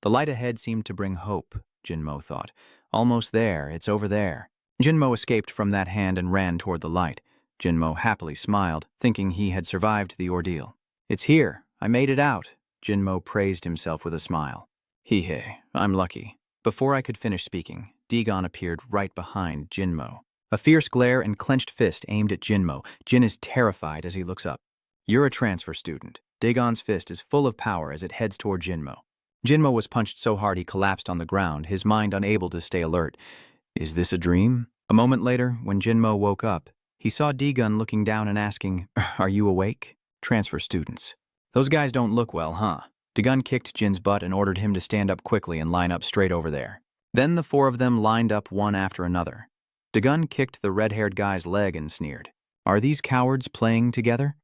The light ahead seemed to bring hope, Jinmo thought. Almost there, it's over there. Jinmo escaped from that hand and ran toward the light. Jinmo happily smiled, thinking he had survived the ordeal. "It's here. I made it out." Jinmo praised himself with a smile. "Hee-hee, I'm lucky." Before I could finish speaking, Daegun appeared right behind Jinmo. A fierce glare and clenched fist aimed at Jinmo. Jin is terrified as he looks up. "You're a transfer student." Daegun's fist is full of power as it heads toward Jinmo. Jinmo was punched so hard he collapsed on the ground, his mind unable to stay alert. Is this a dream? A moment later, when Jinmo woke up, he saw Daegun looking down and asking, "Are you awake?" Transfer students. "Those guys don't look well, huh?" Daegun kicked Jin's butt and ordered him to stand up quickly and line up straight over there. Then the four of them lined up one after another. Daegun kicked the red-haired guy's leg and sneered. "Are these cowards playing together?"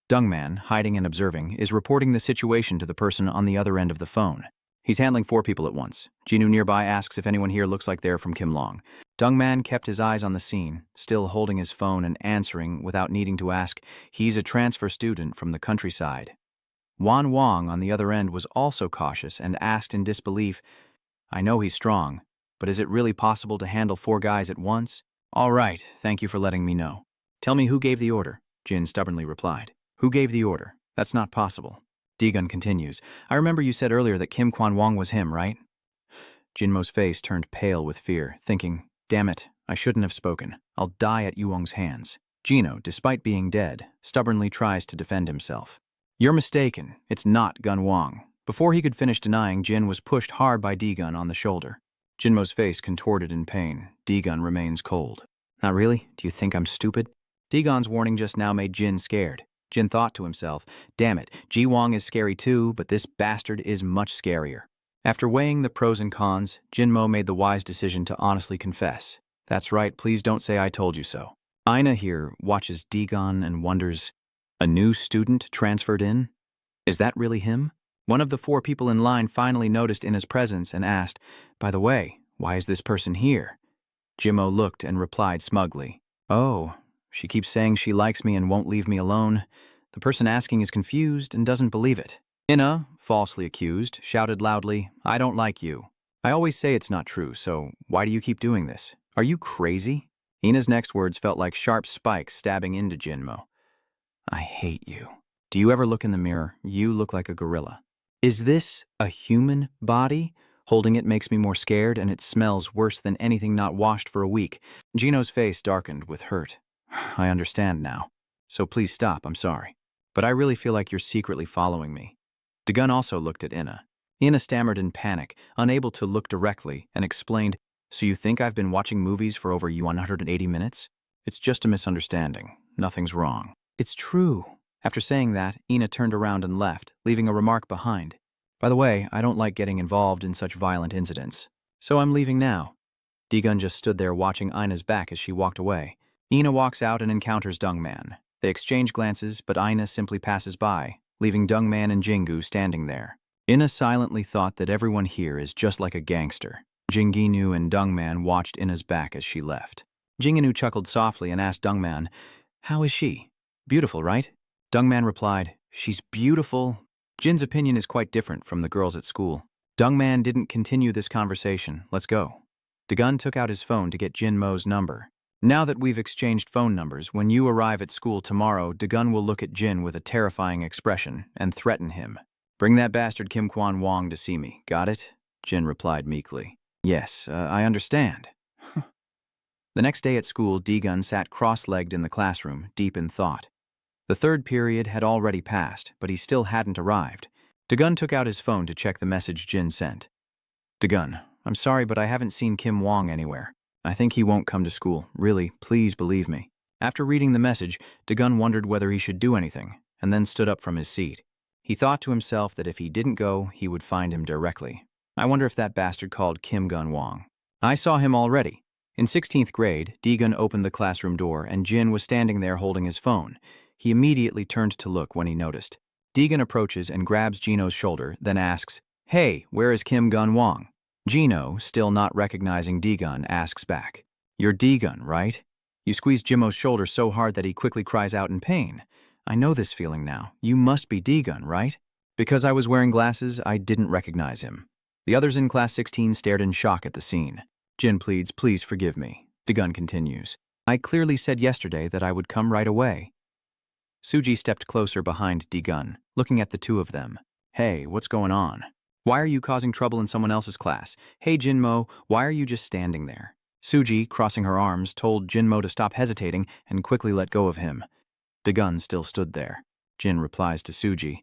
Dungman, hiding and observing, is reporting the situation to the person on the other end of the phone. He's handling 4 people at once. Jinu nearby asks if anyone here looks like they're from Kimlong. Dungman kept his eyes on the scene, still holding his phone and answering without needing to ask. He's a transfer student from the countryside. Wan Wang on the other end was also cautious and asked in disbelief, "I know he's strong, but is it really possible to handle 4 guys at once?" "All right, thank you for letting me know." "Tell me who gave the order," Jin stubbornly replied. "Who gave the order? That's not possible." Daegun continues, "I remember you said earlier that Kim Kwan Wong was him, right?" Jinmo's face turned pale with fear, thinking, "Damn it, I shouldn't have spoken. I'll die at Yu Wang's hands." Gino, despite being dead, stubbornly tries to defend himself. "You're mistaken. It's not Gun Wang." Before he could finish denying, Jin was pushed hard by Daegun on the shoulder. Jinmo's face contorted in pain. Daegun remains cold. "Not really? Do you think I'm stupid?" Daegun's warning just now made Jin scared. Jin thought to himself, "Damn it, Ji Wang is scary too, but this bastard is much scarier." After weighing the pros and cons, Jinmo made the wise decision to honestly confess. "That's right, please don't say I told you so." Aina here watches Daegun and wonders, a new student transferred in? Is that really him? One of the 4 people in line finally noticed Ina's presence and asked, "By the way, why is this person here?" Jimmo looked and replied smugly, "Oh, she keeps saying she likes me and won't leave me alone." The person asking is confused and doesn't believe it. Ina, falsely accused, shouted loudly, "I don't like you. I always say it's not true, so why do you keep doing this? Are you crazy?" Ina's next words felt like sharp spikes stabbing into Jinmo. "I hate you. Do you ever look in the mirror? You look like a gorilla." "Is this a human body?" Holding it makes me more scared, and it smells worse than anything not washed for a week. Gino's face darkened with hurt. "I understand now. So please stop, I'm sorry. But I really feel like you're secretly following me." Daegun also looked at Ina. Ina stammered in panic, unable to look directly, and explained, "So you think I've been watching movies for over 180 minutes? It's just a misunderstanding. Nothing's wrong." "It's true." After saying that, Ina turned around and left, leaving a remark behind. "By the way, I don't like getting involved in such violent incidents." So I'm leaving now. Daegun just stood there watching Ina's back as she walked away. Ina walks out and encounters Dungman. They exchange glances, but Ina simply passes by, leaving Dungman and Jingu standing there. Ina silently thought that everyone here is just like a gangster. Jinginu and Dungman watched Ina's back as she left. Jinginu chuckled softly and asked Dungman, "How is she? Beautiful, right?" Dungman replied, "She's beautiful." Jin's opinion is quite different from the girls at school. Dungman didn't continue this conversation. Let's go. Daegun took out his phone to get Jin Mo's number. Now that we've exchanged phone numbers, when you arrive at school tomorrow, Daegun will look at Jin with a terrifying expression and threaten him. "Bring that bastard Kim Kwan Wong to see me, got it?" Jin replied meekly. "Yes, I understand." The next day at school, Daegun sat cross-legged in the classroom, deep in thought. The third period had already passed, but he still hadn't arrived. Daegun took out his phone to check the message Jin sent. "Daegun, I'm sorry, but I haven't seen Kim Wong anywhere. I think he won't come to school. Really, please believe me." After reading the message, Daegun wondered whether he should do anything, and then stood up from his seat. He thought to himself that if he didn't go, he would find him directly. I wonder if that bastard called Kim Gun Wong. I saw him already. In 16th grade, Daegun opened the classroom door and Jin was standing there holding his phone. He immediately turned to look when he noticed. Daegun approaches and grabs Gino's shoulder, then asks, "Hey, where is Kim Gun Wong?" Gino, still not recognizing Daegun, asks back, "You're Daegun, right?" You squeeze Jimo's shoulder so hard that he quickly cries out in pain. "I know this feeling now. You must be Daegun, right?" Because I was wearing glasses, I didn't recognize him. The others in class 16 stared in shock at the scene. Jin pleads, "Please forgive me." Daegun continues, "I clearly said yesterday that I would come right away." Suji stepped closer behind Daegun, looking at the two of them. "Hey, what's going on? Why are you causing trouble in someone else's class? Hey, Jinmo, why are you just standing there?" Suji, crossing her arms, told Jinmo to stop hesitating and quickly let go of him. Daegun still stood there. Jin replies to Suji,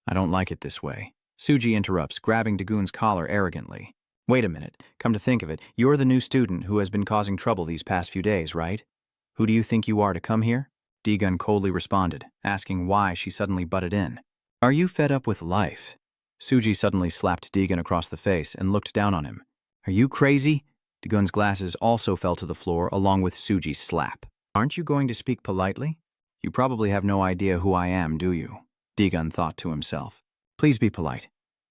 "I don't like it this way." Suji interrupts, grabbing Daegun's collar arrogantly. "Wait a minute, come to think of it, you're the new student who has been causing trouble these past few days, right? Who do you think you are to come here?" Daegun coldly responded, asking why she suddenly butted in. "Are you fed up with life?" Suji suddenly slapped Daegun across the face and looked down on him. "Are you crazy?" Daegun's glasses also fell to the floor along with Suji's slap. "Aren't you going to speak politely? You probably have no idea who I am, do you?" Daegun thought to himself. "Please be polite."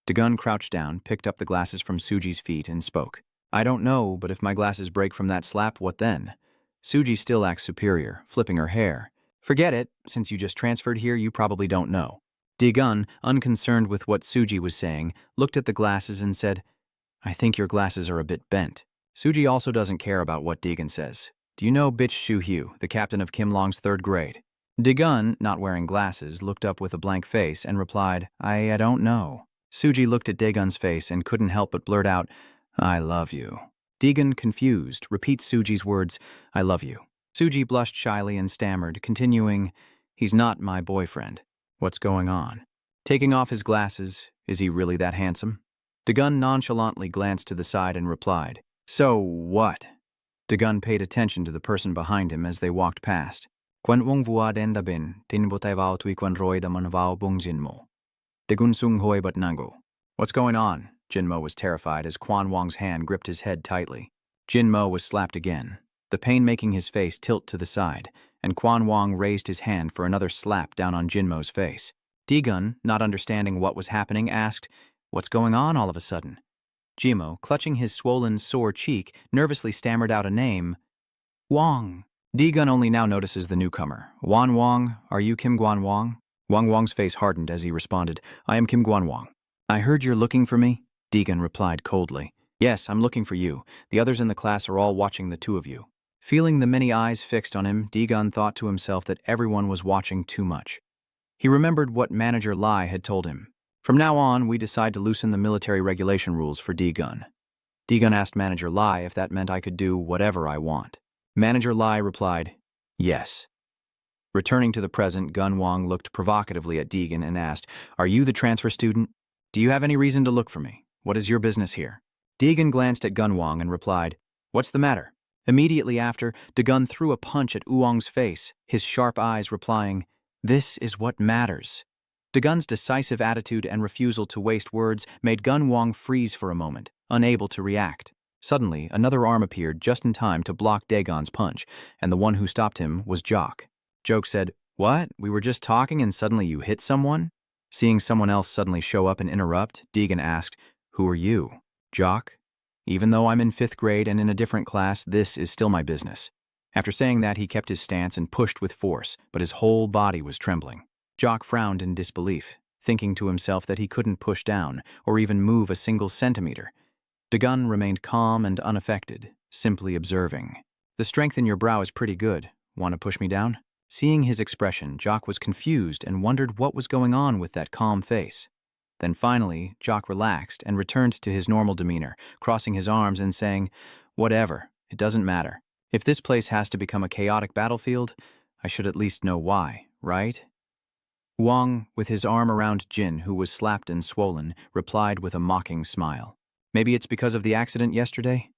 Daegun crouched down, picked up the glasses from Suji's feet and spoke. "I don't know, but if my glasses break from that slap, what then?" Suji still acts superior, flipping her hair. "Forget it. Since you just transferred here, you probably don't know." Daegun, unconcerned with what Suji was saying, looked at the glasses and said, "I think your glasses are a bit bent." Suji also doesn't care about what Daegun says. "Do you know Bitch Shu Hyu, the captain of Kim Long's 3rd grade?" Daegun, not wearing glasses, looked up with a blank face and replied, I don't know." Suji looked at Daegun's face and couldn't help but blurt out, "I love you." Daegun, confused, repeats Suji's words, "I love you." Suji blushed shyly and stammered, continuing, "He's not my boyfriend. What's going on?" Taking off his glasses, "Is he really that handsome?" Daegun nonchalantly glanced to the side and replied, "So what?" Daegun paid attention to the person behind him as they walked past. "Quan wong vua den da bin, tin botay vao tui quan roi da man vao bung Jinmo. Daegun sung hoi but nango." "What's going on?" Jinmo was terrified as Quan Wong's hand gripped his head tightly. Jinmo was slapped again, the pain making his face tilt to the side, and Quan Wong raised his hand for another slap down on Jinmo's face. Daegun, not understanding what was happening, asked, "What's going on all of a sudden?" Jimo, clutching his swollen, sore cheek, nervously stammered out a name. "Wong." Daegun only now notices the newcomer. "Wan Wong, are you Kim Guan Wong?" Wang Wong's face hardened as he responded, "I am Kim Guan Wong." "I heard you're looking for me?" Daegun replied coldly. "Yes, I'm looking for you. The others in the class are all watching the two of you." Feeling the many eyes fixed on him, Daegun thought to himself that everyone was watching too much. He remembered what Manager Lai had told him. "From now on, we decide to loosen the military regulation rules for Daegun." Daegun asked Manager Lai if that meant I could do whatever I want. Manager Lai replied, "Yes." Returning to the present, Gun Wong looked provocatively at Daegun and asked, "Are you the transfer student? Do you have any reason to look for me? What is your business here?" Daegun glanced at Gun Wong and replied, "What's the matter?" Immediately after, Daegun threw a punch at Oolong's face, his sharp eyes replying, "This is what matters." Daegun's decisive attitude and refusal to waste words made Gun Wong freeze for a moment, unable to react. Suddenly, another arm appeared just in time to block Dagon's punch, and the one who stopped him was Jock. Jock said, "What? We were just talking and suddenly you hit someone?" Seeing someone else suddenly show up and interrupt, Dagon asked, "Who are you?" "Jock? Even though I'm in 5th grade and in a different class, this is still my business." After saying that, he kept his stance and pushed with force, but his whole body was trembling. Jock frowned in disbelief, thinking to himself that he couldn't push down or even move a single centimeter. Dagon remained calm and unaffected, simply observing. "The strength in your brow is pretty good. Want to push me down?" Seeing his expression, Jock was confused and wondered what was going on with that calm face. Then finally, Jock relaxed and returned to his normal demeanor, crossing his arms and saying, "Whatever, it doesn't matter. If this place has to become a chaotic battlefield, I should at least know why, right?" Wang, with his arm around Jin, who was slapped and swollen, replied with a mocking smile. "Maybe it's because of the accident yesterday?"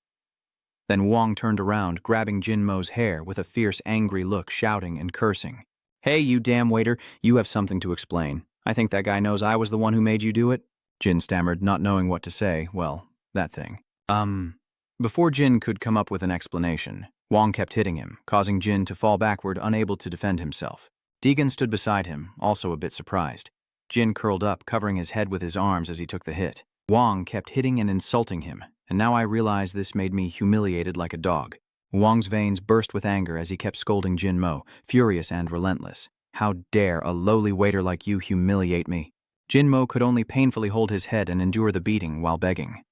Then Wang turned around, grabbing Jin Mo's hair with a fierce, angry look, shouting and cursing. "Hey, you damn waiter, you have something to explain. I think that guy knows I was the one who made you do it." Jin stammered, not knowing what to say. Well, that thing. Before Jin could come up with an explanation, Wang kept hitting him, causing Jin to fall backward, unable to defend himself. Dagon stood beside him, also a bit surprised. Jin curled up, covering his head with his arms as he took the hit. Wang kept hitting and insulting him, and now I realized this made me humiliated like a dog. Wang's veins burst with anger as he kept scolding Jin Mo, furious and relentless. "How dare a lowly waiter like you humiliate me?" Jin Mo could only painfully hold his head and endure the beating while begging.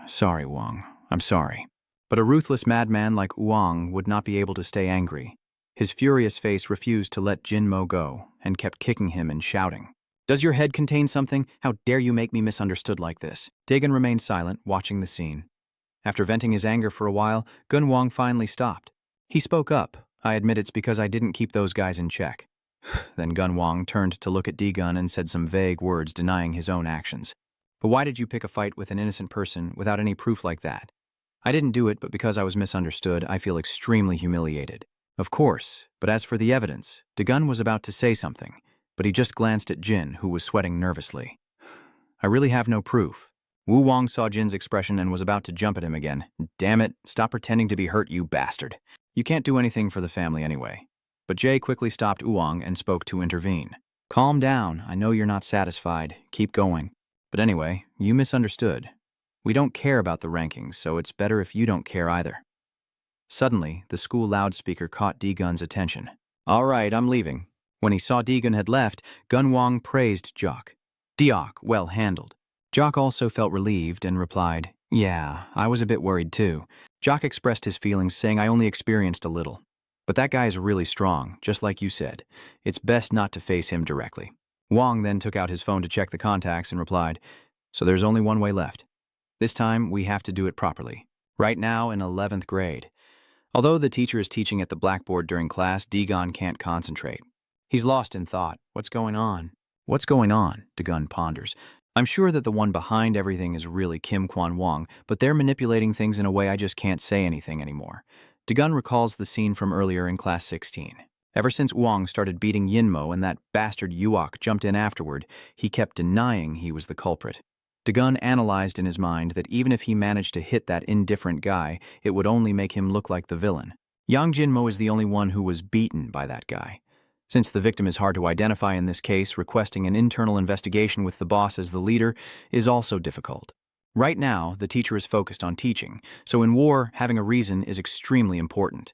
"Sorry, Wang. I'm sorry." But a ruthless madman like Wang would not be able to stay angry. His furious face refused to let Jin Mo go and kept kicking him and shouting. "Does your head contain something? How dare you make me misunderstood like this?" Dagon remained silent, watching the scene. After venting his anger for a while, Gun Wang finally stopped. He spoke up. "I admit it's because I didn't keep those guys in check." Then Gun Wang turned to look at Dagon and said some vague words denying his own actions. "But why did you pick a fight with an innocent person without any proof like that?" "I didn't do it, but because I was misunderstood, I feel extremely humiliated." "Of course, but as for the evidence," Dagon was about to say something, but he just glanced at Jin, who was sweating nervously. "I really have no proof." Wu Wang saw Jin's expression and was about to jump at him again. "Damn it, stop pretending to be hurt, you bastard. You can't do anything for the family anyway." But Jay quickly stopped Wang and spoke to intervene. "Calm down, I know you're not satisfied. Keep going. But anyway, you misunderstood. We don't care about the rankings, so it's better if you don't care either." Suddenly, the school loudspeaker caught Dagon's attention. "All right, I'm leaving." When he saw Dagon had left, Gun Wang praised Jock. "Diok, well handled." Jock also felt relieved and replied, "Yeah, I was a bit worried too." Jock expressed his feelings, saying, "I only experienced a little. But that guy is really strong, just like you said. It's best not to face him directly." Wang then took out his phone to check the contacts and replied, "So there's only one way left. This time, we have to do it properly. Right now, in 11th grade. Although the teacher is teaching at the blackboard during class, Dagon can't concentrate. He's lost in thought. What's going on?" "What's going on?" Dagon ponders. "I'm sure that the one behind everything is really Kim Kwan Wong, but they're manipulating things in a way I just can't say anything anymore." Dagon recalls the scene from earlier in class 16. Ever since Wang started beating Yinmo and that bastard Yuok jumped in afterward, he kept denying he was the culprit. Dagon analyzed in his mind that even if he managed to hit that indifferent guy, it would only make him look like the villain. Yang Jinmo is the only one who was beaten by that guy. Since the victim is hard to identify in this case, requesting an internal investigation with the boss as the leader is also difficult. Right now, the teacher is focused on teaching, so in war, having a reason is extremely important.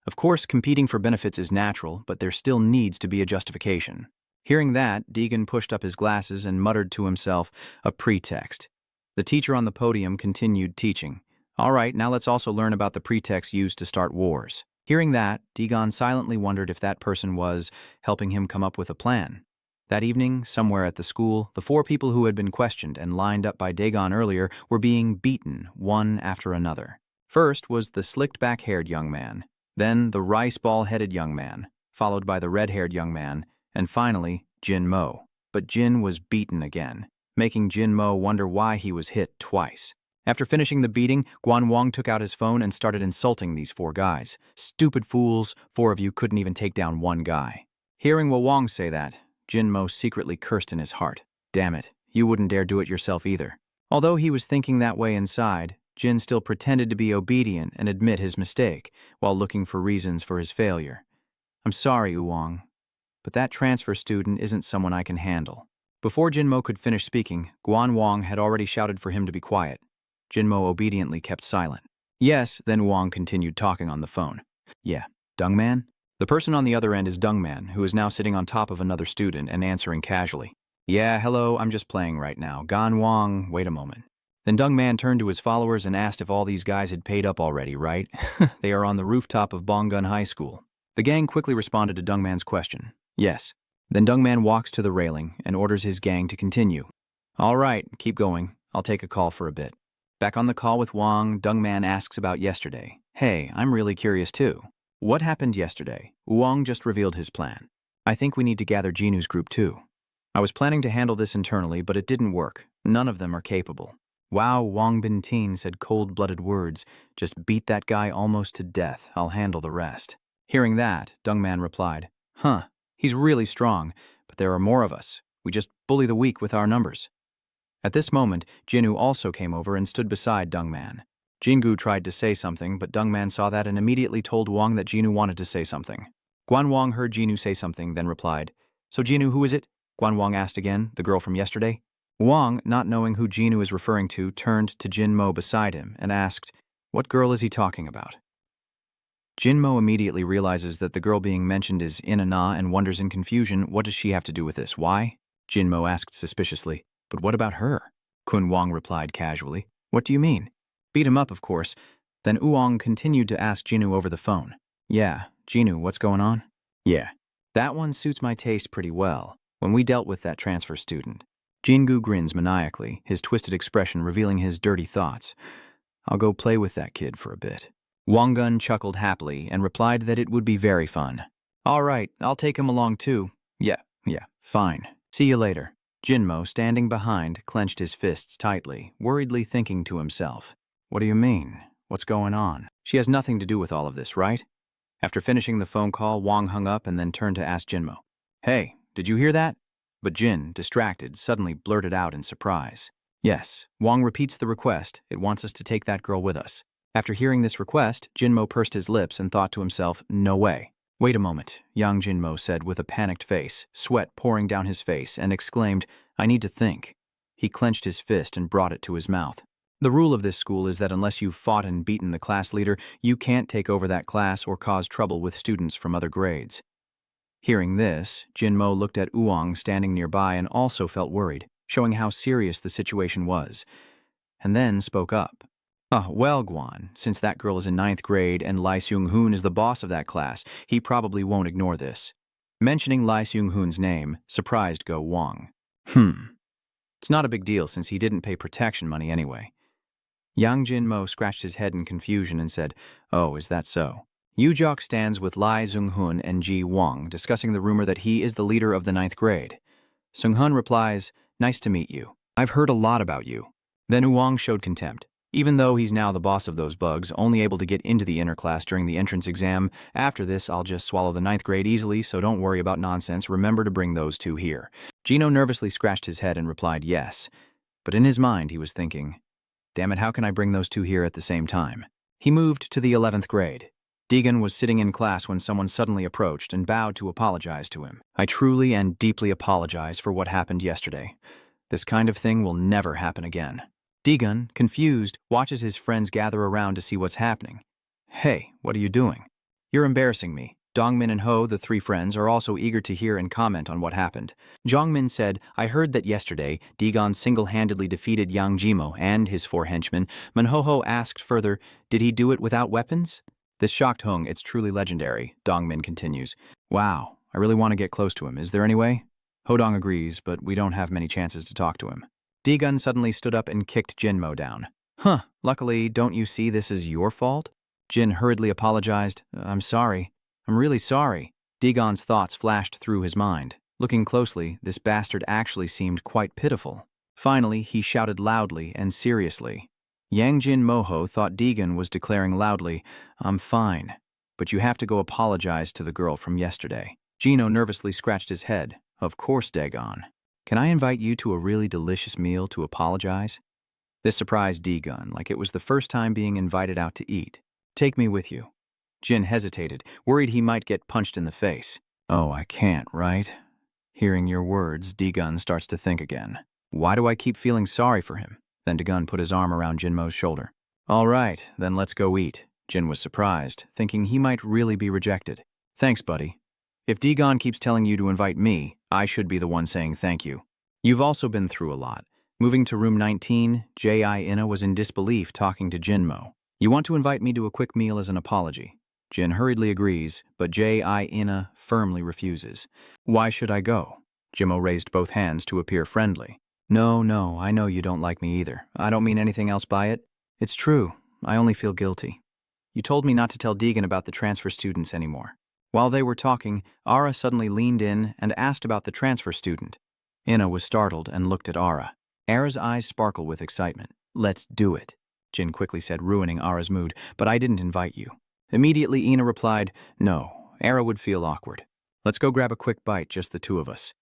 Of course, competing for benefits is natural, but there still needs to be a justification. Hearing that, Dagon pushed up his glasses and muttered to himself, "A pretext." The teacher on the podium continued teaching. "All right, now let's also learn about the pretext used to start wars." Hearing that, Dagon silently wondered if that person was helping him come up with a plan. That evening, somewhere at the school, the 4 people who had been questioned and lined up by Dagon earlier were being beaten one after another. First was the slicked-back-haired young man, then the rice-ball-headed young man, followed by the red-haired young man, and finally, Jin Mo. But Jin was beaten again, making Jin Mo wonder why he was hit twice. After finishing the beating, Guan Wang took out his phone and started insulting these 4 guys. "Stupid fools, 4 of you couldn't even take down one guy." Hearing Wo Wang say that, Jin Mo secretly cursed in his heart. "Damn it, you wouldn't dare do it yourself either." Although he was thinking that way inside, Jin still pretended to be obedient and admit his mistake, while looking for reasons for his failure. I'm sorry, Uwang, but that transfer student isn't someone I can handle. Before Jinmo could finish speaking, Guan Wang had already shouted for him to be quiet. Jinmo obediently kept silent. Yes, then Wang continued talking on the phone. Yeah, Dungman? The person on the other end is Dungman, who is now sitting on top of another student and answering casually. Yeah, hello, I'm just playing right now. Gan Wang, wait a moment. Then Dungman turned to his followers and asked if all these guys had paid up already, right? They are on the rooftop of Bonggun High School. The gang quickly responded to Dungman's question. Yes. Then Dungman walks to the railing and orders his gang to continue. All right, keep going. I'll take a call for a bit. Back on the call with Wang, Dungman asks about yesterday. Hey, I'm really curious too. What happened yesterday? Wang just revealed his plan. I think we need to gather Jinu's group too. I was planning to handle this internally, but it didn't work. None of them are capable. Wow, Wang Bintin said cold-blooded words. Just beat that guy almost to death. I'll handle the rest. Hearing that, Dungman replied, Huh, he's really strong, but there are more of us. We just bully the weak with our numbers. At this moment, Jinu also came over and stood beside Dungman. Jingu tried to say something, but Dungman saw that and immediately told Wang that Jinu wanted to say something. Guan Wang heard Jinu say something, then replied, So Jinu, who is it? Guan Wang asked again, the girl from yesterday. Wang, not knowing who Jinu is referring to, turned to Jinmo beside him and asked, What girl is he talking about? Jinmo immediately realizes that the girl being mentioned is Inanna and wonders in confusion, what does she have to do with this? Why? Jinmo asked suspiciously, But what about her? Kun Wang replied casually, What do you mean? Beat him up, of course. Then Uong continued to ask Jinu over the phone. Yeah, Jinu, what's going on? Yeah, that one suits my taste pretty well. When we dealt with that transfer student. Jingu grins maniacally, his twisted expression revealing his dirty thoughts. I'll go play with that kid for a bit. Wanggun chuckled happily and replied that it would be very fun. All right, I'll take him along too. Yeah, fine. See you later. Jinmo, standing behind, clenched his fists tightly, worriedly thinking to himself. What do you mean? What's going on? She has nothing to do with all of this, right? After finishing the phone call, Wang hung up and then turned to ask Jinmo. Hey, did you hear that? But Jin, distracted, suddenly blurted out in surprise. Yes, Wang repeats the request. It wants us to take that girl with us. After hearing this request, Jinmo pursed his lips and thought to himself, no way. Wait a moment, young Jinmo said with a panicked face, sweat pouring down his face, and exclaimed, I need to think. He clenched his fist and brought it to his mouth. The rule of this school is that unless you've fought and beaten the class leader, you can't take over that class or cause trouble with students from other grades. Hearing this, Jinmo looked at Uong standing nearby and also felt worried, showing how serious the situation was, and then spoke up. Well, Guan, since that girl is in 9th grade and Lai Seung-hoon is the boss of that class, he probably won't ignore this. Mentioning Lai Seung-hoon's name surprised Go Wang. It's not a big deal since he didn't pay protection money anyway. Yang Jinmo scratched his head in confusion and said, Oh, is that so? Yujok stands with Lai Seung-hoon and Ji Wang, discussing the rumor that he is the leader of the 9th grade. Seung-hoon replies, Nice to meet you. I've heard a lot about you. Then Uong showed contempt. Even though he's now the boss of those bugs, only able to get into the inner class during the entrance exam, after this I'll just swallow the 9th grade easily, so don't worry about nonsense. Remember to bring those two here. Gino nervously scratched his head and replied yes. But in his mind he was thinking, damn it, how can I bring those two here at the same time? He moved to the 11th grade. Deegan was sitting in class when someone suddenly approached and bowed to apologize to him. I truly and deeply apologize for what happened yesterday. This kind of thing will never happen again. Deegan, confused, watches his friends gather around to see what's happening. Hey, what are you doing? You're embarrassing me. Dongmin and Ho, the three friends, are also eager to hear and comment on what happened. Jongmin said, I heard that yesterday, Deegan single-handedly defeated Yang Jimo and his 4 henchmen. Manhoho asked further, did he do it without weapons? This shocked Hung, it's truly legendary, Dongmin continues. Wow, I really want to get close to him. Is there any way? Hodong agrees, but we don't have many chances to talk to him. Deegun suddenly stood up and kicked Jinmo down. Luckily, don't you see this is your fault? Jin hurriedly apologized. I'm sorry. I'm really sorry. Deegan's thoughts flashed through his mind. Looking closely, this bastard actually seemed quite pitiful. Finally, he shouted loudly and seriously. Yang Jin Moho thought Deegan was declaring loudly, I'm fine, but you have to go apologize to the girl from yesterday. Gino nervously scratched his head. Of course, Dagon. Can I invite you to a really delicious meal to apologize? This surprised D-Gun like it was the first time being invited out to eat. Take me with you. Jin hesitated, worried he might get punched in the face. Oh, I can't, right? Hearing your words, D-Gun starts to think again. Why do I keep feeling sorry for him? Then D-Gun put his arm around Jinmo's shoulder. All right, then let's go eat. Jin was surprised, thinking he might really be rejected. Thanks, buddy. If D-Gon keeps telling you to invite me, I should be the one saying thank you. You've also been through a lot. Moving to room 19, J.I. Inna was in disbelief talking to Jinmo. You want to invite me to a quick meal as an apology. Jin hurriedly agrees, but J.I. Inna firmly refuses. Why should I go? Jinmo raised both hands to appear friendly. No, I know you don't like me either. I don't mean anything else by it. It's true. I only feel guilty. You told me not to tell Deegan about the transfer students anymore. While they were talking, Ara suddenly leaned in and asked about the transfer student. Inna was startled and looked at Ara. Ara's eyes sparkled with excitement. Let's do it, Jin quickly said, ruining Ara's mood, but I didn't invite you. Immediately, Inna replied, no, Ara would feel awkward. Let's go grab a quick bite, just the two of us.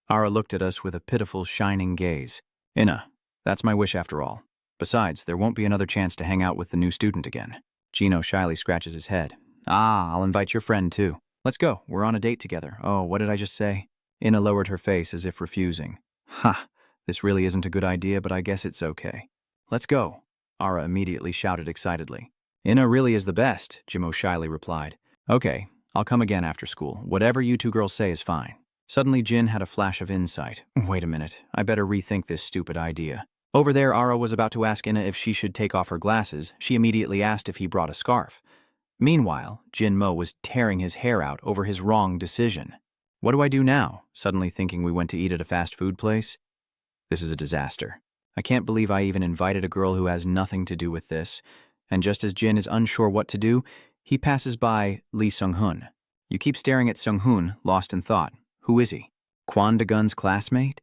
Ara looked at us with a pitiful, shining gaze. Inna, that's my wish after all. Besides, there won't be another chance to hang out with the new student again. Gino shyly scratches his head. I'll invite your friend too. Let's go, we're on a date together. Oh, what did I just say? Inna lowered her face as if refusing. Ha, this really isn't a good idea, but I guess it's okay. Let's go, Ara immediately shouted excitedly. Inna really is the best, Jimo shyly replied. Okay, I'll come again after school. Whatever you two girls say is fine. Suddenly Jin had a flash of insight. Wait a minute, I better rethink this stupid idea. Over there, Ara was about to ask Inna if she should take off her glasses. She immediately asked if he brought a scarf. Meanwhile, Jinmo was tearing his hair out over his wrong decision. What do I do now? Suddenly thinking we went to eat at a fast food place? This is a disaster. I can't believe I even invited a girl who has nothing to do with this. And just as Jin is unsure what to do, he passes by Lee Sung-hun. You keep staring at Sung-hun, lost in thought. Who is he? Kwon De-gun's classmate?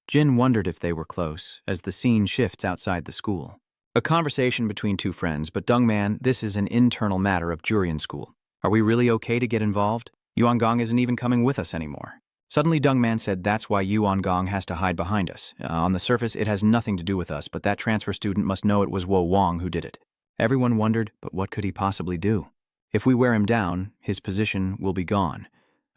Jin wondered if they were close, as the scene shifts outside the school. A conversation between two friends, but Dungman, this is an internal matter of Jurian school. Are we really okay to get involved? Yuan Gong isn't even coming with us anymore. Suddenly Dungman said that's why Yuan Gong has to hide behind us. On the surface, it has nothing to do with us, but that transfer student must know it was Wo Wong who did it. Everyone wondered, but what could he possibly do? If we wear him down, his position will be gone.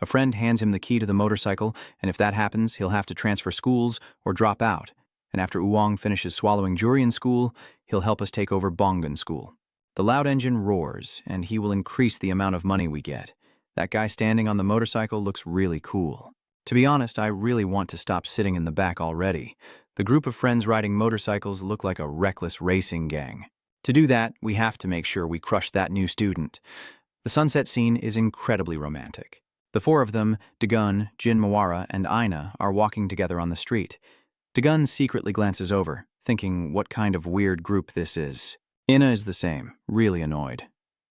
A friend hands him the key to the motorcycle, and if that happens, he'll have to transfer schools or drop out. And after Uong finishes swallowing Jurian school, he'll help us take over Bongan school. The loud engine roars, and he will increase the amount of money we get. That guy standing on the motorcycle looks really cool. To be honest, I really want to stop sitting in the back already. The group of friends riding motorcycles look like a reckless racing gang. To do that, we have to make sure we crush that new student. The sunset scene is incredibly romantic. The four of them, De-gun, Jin Mawara, and Aina, are walking together on the street. De-gun secretly glances over, thinking what kind of weird group this is. Inna is the same, really annoyed.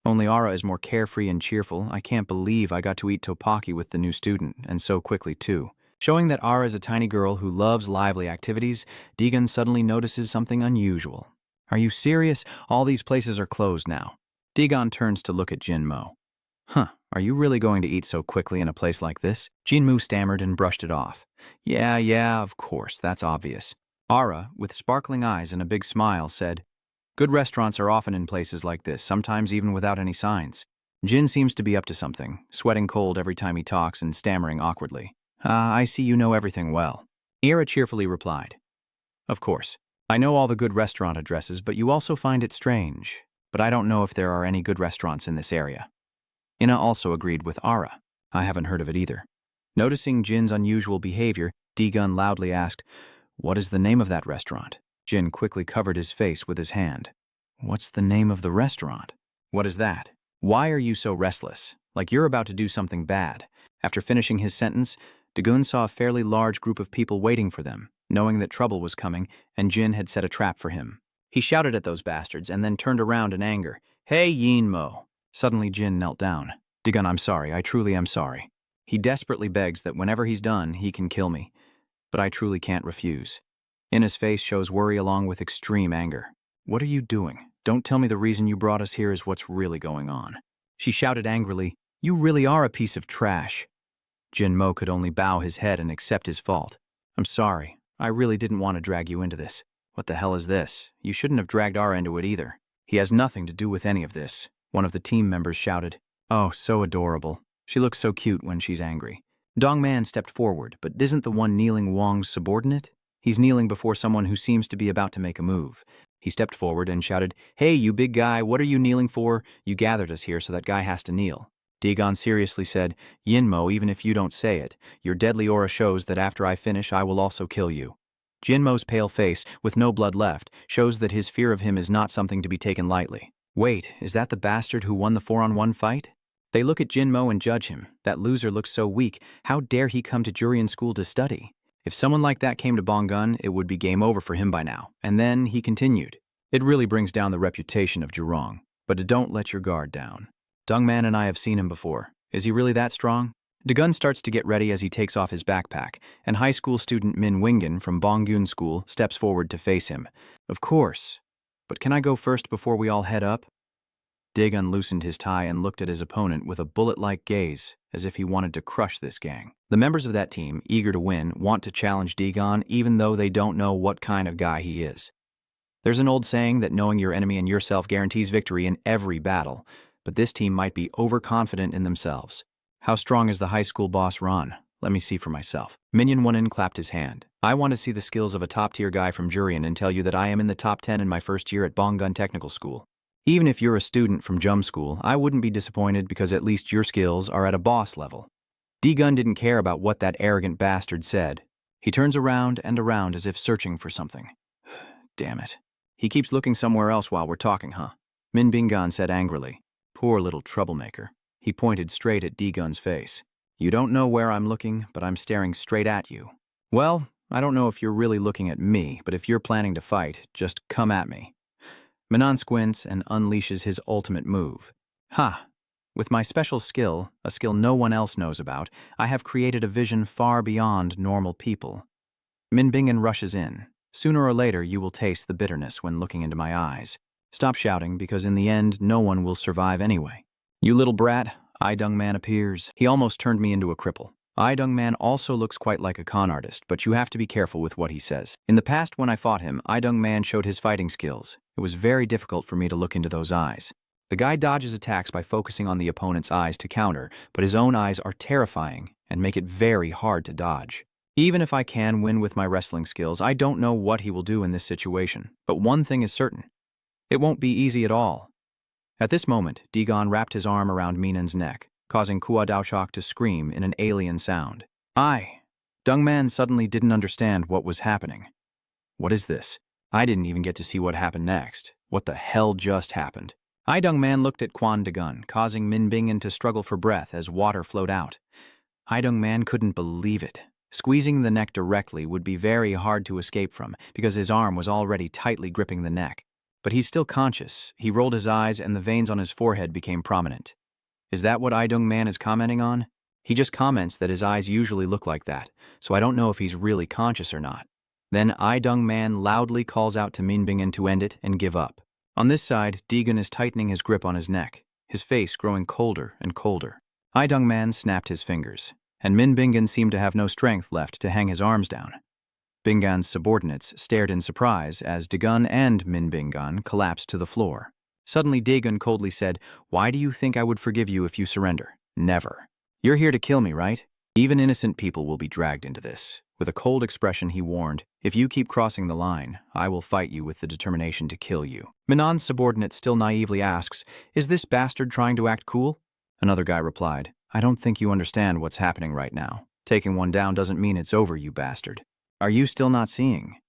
Only Ara is more carefree and cheerful. I can't believe I got to eat tteokbokki with the new student, and so quickly too. Showing that Ara is a tiny girl who loves lively activities, De-gun suddenly notices something unusual. Are you serious? All these places are closed now. De-gun turns to look at Jinmo. Are you really going to eat so quickly in a place like this? Jinmu stammered and brushed it off. Yeah, of course, that's obvious. Ara, with sparkling eyes and a big smile, said, Good restaurants are often in places like this, sometimes even without any signs. Jin seems to be up to something, sweating cold every time he talks and stammering awkwardly. I see you know everything well. Ira cheerfully replied. Of course. I know all the good restaurant addresses, but you also find it strange. But I don't know if there are any good restaurants in this area. Inna also agreed with Ara. I haven't heard of it either. Noticing Jin's unusual behavior, De-gun loudly asked, What is the name of that restaurant? Jin quickly covered his face with his hand. What's the name of the restaurant? What is that? Why are you so restless? Like you're about to do something bad. After finishing his sentence, De-gun saw a fairly large group of people waiting for them, knowing that trouble was coming, and Jin had set a trap for him. He shouted at those bastards and then turned around in anger. Hey, Yin Mo. Suddenly Jin knelt down. De-gun, I'm sorry. I truly am sorry. He desperately begs that whenever he's done, he can kill me. But I truly can't refuse. Inna's face shows worry along with extreme anger. What are you doing? Don't tell me the reason you brought us here is what's really going on. She shouted angrily, You really are a piece of trash. Jin Mo could only bow his head and accept his fault. I'm sorry. I really didn't want to drag you into this. What the hell is this? You shouldn't have dragged Ara into it either. He has nothing to do with any of this, one of the team members shouted. Oh, so adorable. She looks so cute when she's angry. Dongman stepped forward, but isn't the one kneeling Wong's subordinate? He's kneeling before someone who seems to be about to make a move. He stepped forward and shouted, "Hey, you big guy, what are you kneeling for? You gathered us here so that guy has to kneel." Dagon seriously said, "Yinmo, even if you don't say it, your deadly aura shows that after I finish I will also kill you." Jinmo's pale face, with no blood left, shows that his fear of him is not something to be taken lightly. Wait, is that the bastard who won the 4-on-1 fight? They look at Jinmo and judge him. That loser looks so weak. How dare he come to Jurian school to study? If someone like that came to Bonggun, it would be game over for him by now. And then he continued. It really brings down the reputation of Jurong. But don't let your guard down. Dongman and I have seen him before. Is he really that strong? Dagun starts to get ready as he takes off his backpack, and high school student Min Wingen from Bonggun School steps forward to face him. Of course. But can I go first before we all head up? Dagun loosened his tie and looked at his opponent with a bullet-like gaze, as if he wanted to crush this gang. The members of that team, eager to win, want to challenge Dagon even though they don't know what kind of guy he is. There's an old saying that knowing your enemy and yourself guarantees victory in every battle, but this team might be overconfident in themselves. How strong is the high school boss Ron? Let me see for myself. Minion Wonin clapped his hand. I want to see the skills of a top-tier guy from Jurian and tell you that I am in the top 10 in my first year at Bonggun Technical School. Even if you're a student from Jum School, I wouldn't be disappointed because at least your skills are at a boss level. D-Gun didn't care about what that arrogant bastard said. He turns around and around as if searching for something. Damn it. He keeps looking somewhere else while we're talking, huh? Min Bingan said angrily. Poor little troublemaker. He pointed straight at D-Gun's face. You don't know where I'm looking, but I'm staring straight at you. Well, I don't know if you're really looking at me, but if you're planning to fight, just come at me. Manon squints and unleashes his ultimate move. Ha! With my special skill, a skill no one else knows about, I have created a vision far beyond normal people. Min Bingen rushes in. Sooner or later, you will taste the bitterness when looking into my eyes. Stop shouting, because in the end, no one will survive anyway. You little brat, Idung Man appears. He almost turned me into a cripple. Idung Man also looks quite like a con artist, but you have to be careful with what he says. In the past, when I fought him, Idung Man showed his fighting skills. It was very difficult for me to look into those eyes. The guy dodges attacks by focusing on the opponent's eyes to counter, but his own eyes are terrifying and make it very hard to dodge. Even if I can win with my wrestling skills, I don't know what he will do in this situation. But one thing is certain. It won't be easy at all. At this moment, Dagon wrapped his arm around Minan's neck, causing Kua Daoshok to scream in an alien sound. Dungman suddenly didn't understand what was happening. What is this? I didn't even get to see what happened next. What the hell just happened? Dungman looked at Quan Dagun, causing Min Bingen to struggle for breath as water flowed out. Dungman couldn't believe it. Squeezing the neck directly would be very hard to escape from, because his arm was already tightly gripping the neck. But he's still conscious. He rolled his eyes and the veins on his forehead became prominent. Is that what Idung Man is commenting on? He just comments that his eyes usually look like that, so I don't know if he's really conscious or not. Then Idung Man loudly calls out to Min Bingen to end it and give up. On this side, Dagon is tightening his grip on his neck, his face growing colder and colder. Idung Man snapped his fingers, and Min Bingen seemed to have no strength left to hang his arms down. Bingan's subordinates stared in surprise as Dagon and Min Bingan collapsed to the floor. Suddenly Dagon coldly said, "Why do you think I would forgive you if you surrender? Never. You're here to kill me, right? Even innocent people will be dragged into this." With a cold expression he warned, "If you keep crossing the line, I will fight you with the determination to kill you." Minan's subordinate still naively asks, "Is this bastard trying to act cool?" Another guy replied, "I don't think you understand what's happening right now. Taking one down doesn't mean it's over, you bastard. Are you still not seeing?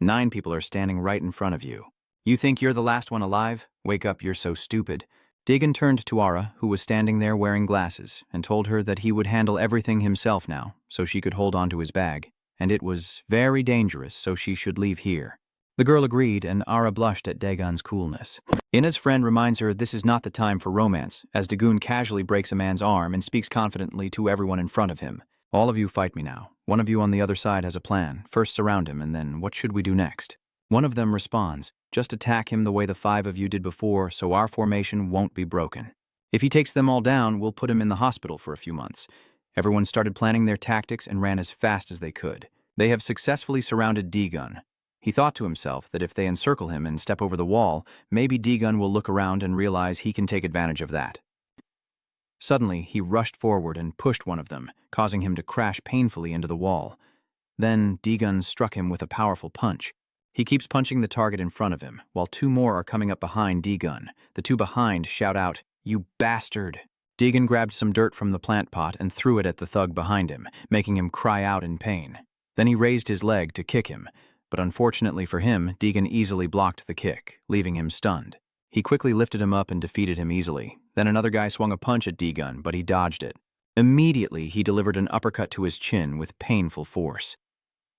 9 people are standing right in front of you. You think you're the last one alive? Wake up, you're so stupid." Dagon turned to Ara, who was standing there wearing glasses, and told her that he would handle everything himself now, so she could hold on to his bag, and it was very dangerous, so she should leave here. The girl agreed, and Ara blushed at Dagon's coolness. Ina's friend reminds her this is not the time for romance, as Dagon casually breaks a man's arm and speaks confidently to everyone in front of him. "All of you fight me now. One of you on the other side has a plan. First surround him, and then what should we do next?" One of them responds, "Just attack him the way the 5 of you did before, so our formation won't be broken. If he takes them all down, we'll put him in the hospital for a few months." Everyone started planning their tactics and ran as fast as they could. They have successfully surrounded Dagon. He thought to himself that if they encircle him and step over the wall, maybe D-Gun will look around and realize he can take advantage of that. Suddenly, he rushed forward and pushed one of them, causing him to crash painfully into the wall. Then, D-Gun struck him with a powerful punch. He keeps punching the target in front of him, while two more are coming up behind D-Gun. The two behind shout out, "You bastard!" D-Gun grabbed some dirt from the plant pot and threw it at the thug behind him, making him cry out in pain. Then he raised his leg to kick him, but unfortunately for him, D-Gun easily blocked the kick, leaving him stunned. He quickly lifted him up and defeated him easily. Then another guy swung a punch at D-Gun, but he dodged it. Immediately, he delivered an uppercut to his chin with painful force.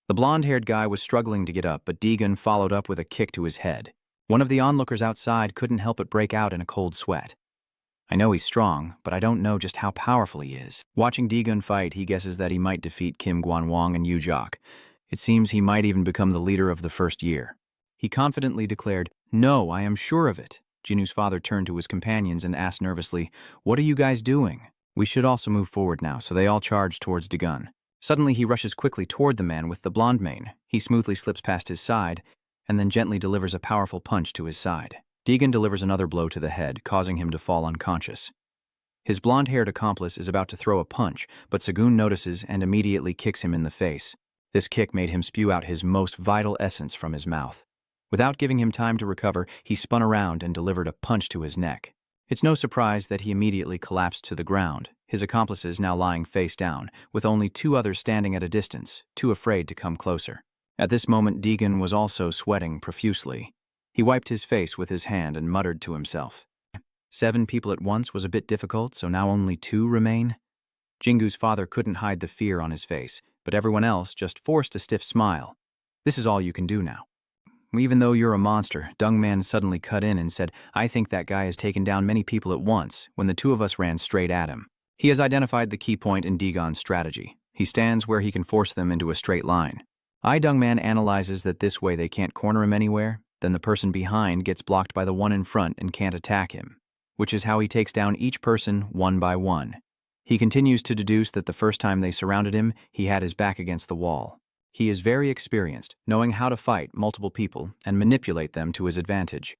The blonde-haired guy was struggling to get up, but D-Gun followed up with a kick to his head. One of the onlookers outside couldn't help but break out in a cold sweat. I know he's strong, but I don't know just how powerful he is. Watching D-Gun fight, he guesses that he might defeat Kim Guan-Wong and Yu-Jok. It seems he might even become the leader of the first year. He confidently declared, "No, I am sure of it." Jinu's father turned to his companions and asked nervously, "What are you guys doing?" "We should also move forward now," so they all charged towards D-Gun. Suddenly, he rushes quickly toward the man with the blonde mane. He smoothly slips past his side, and then gently delivers a powerful punch to his side. D-Gun delivers another blow to the head, causing him to fall unconscious. His blonde-haired accomplice is about to throw a punch, but Sagun notices and immediately kicks him in the face. This kick made him spew out his most vital essence from his mouth. Without giving him time to recover, he spun around and delivered a punch to his neck. It's no surprise that he immediately collapsed to the ground, his accomplices now lying face down, with only two others standing at a distance, too afraid to come closer. At this moment, D-Gun was also sweating profusely. He wiped his face with his hand and muttered to himself. 7 people at once was a bit difficult, so now only 2 remain? Jingu's father couldn't hide the fear on his face, but everyone else just forced a stiff smile. This is all you can do now. Even though you're a monster, Dungman suddenly cut in and said, "I think that guy has taken down many people at once," when the two of us ran straight at him. He has identified the key point in D-Gun's strategy. He stands where he can force them into a straight line. Dungman analyzes that this way they can't corner him anywhere, then the person behind gets blocked by the one in front and can't attack him, which is how he takes down each person one by one. He continues to deduce that the first time they surrounded him, he had his back against the wall. He is very experienced, knowing how to fight multiple people and manipulate them to his advantage.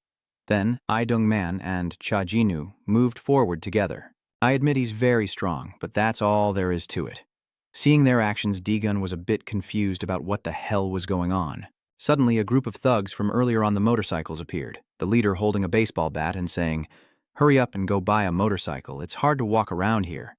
Then, Dungman and Cha Jinu moved forward together. I admit he's very strong, but that's all there is to it. Seeing their actions, D-Gun was a bit confused about what the hell was going on. Suddenly, a group of thugs from earlier on the motorcycles appeared, the leader holding a baseball bat and saying, "Hurry up and go buy a motorcycle, it's hard to walk around here."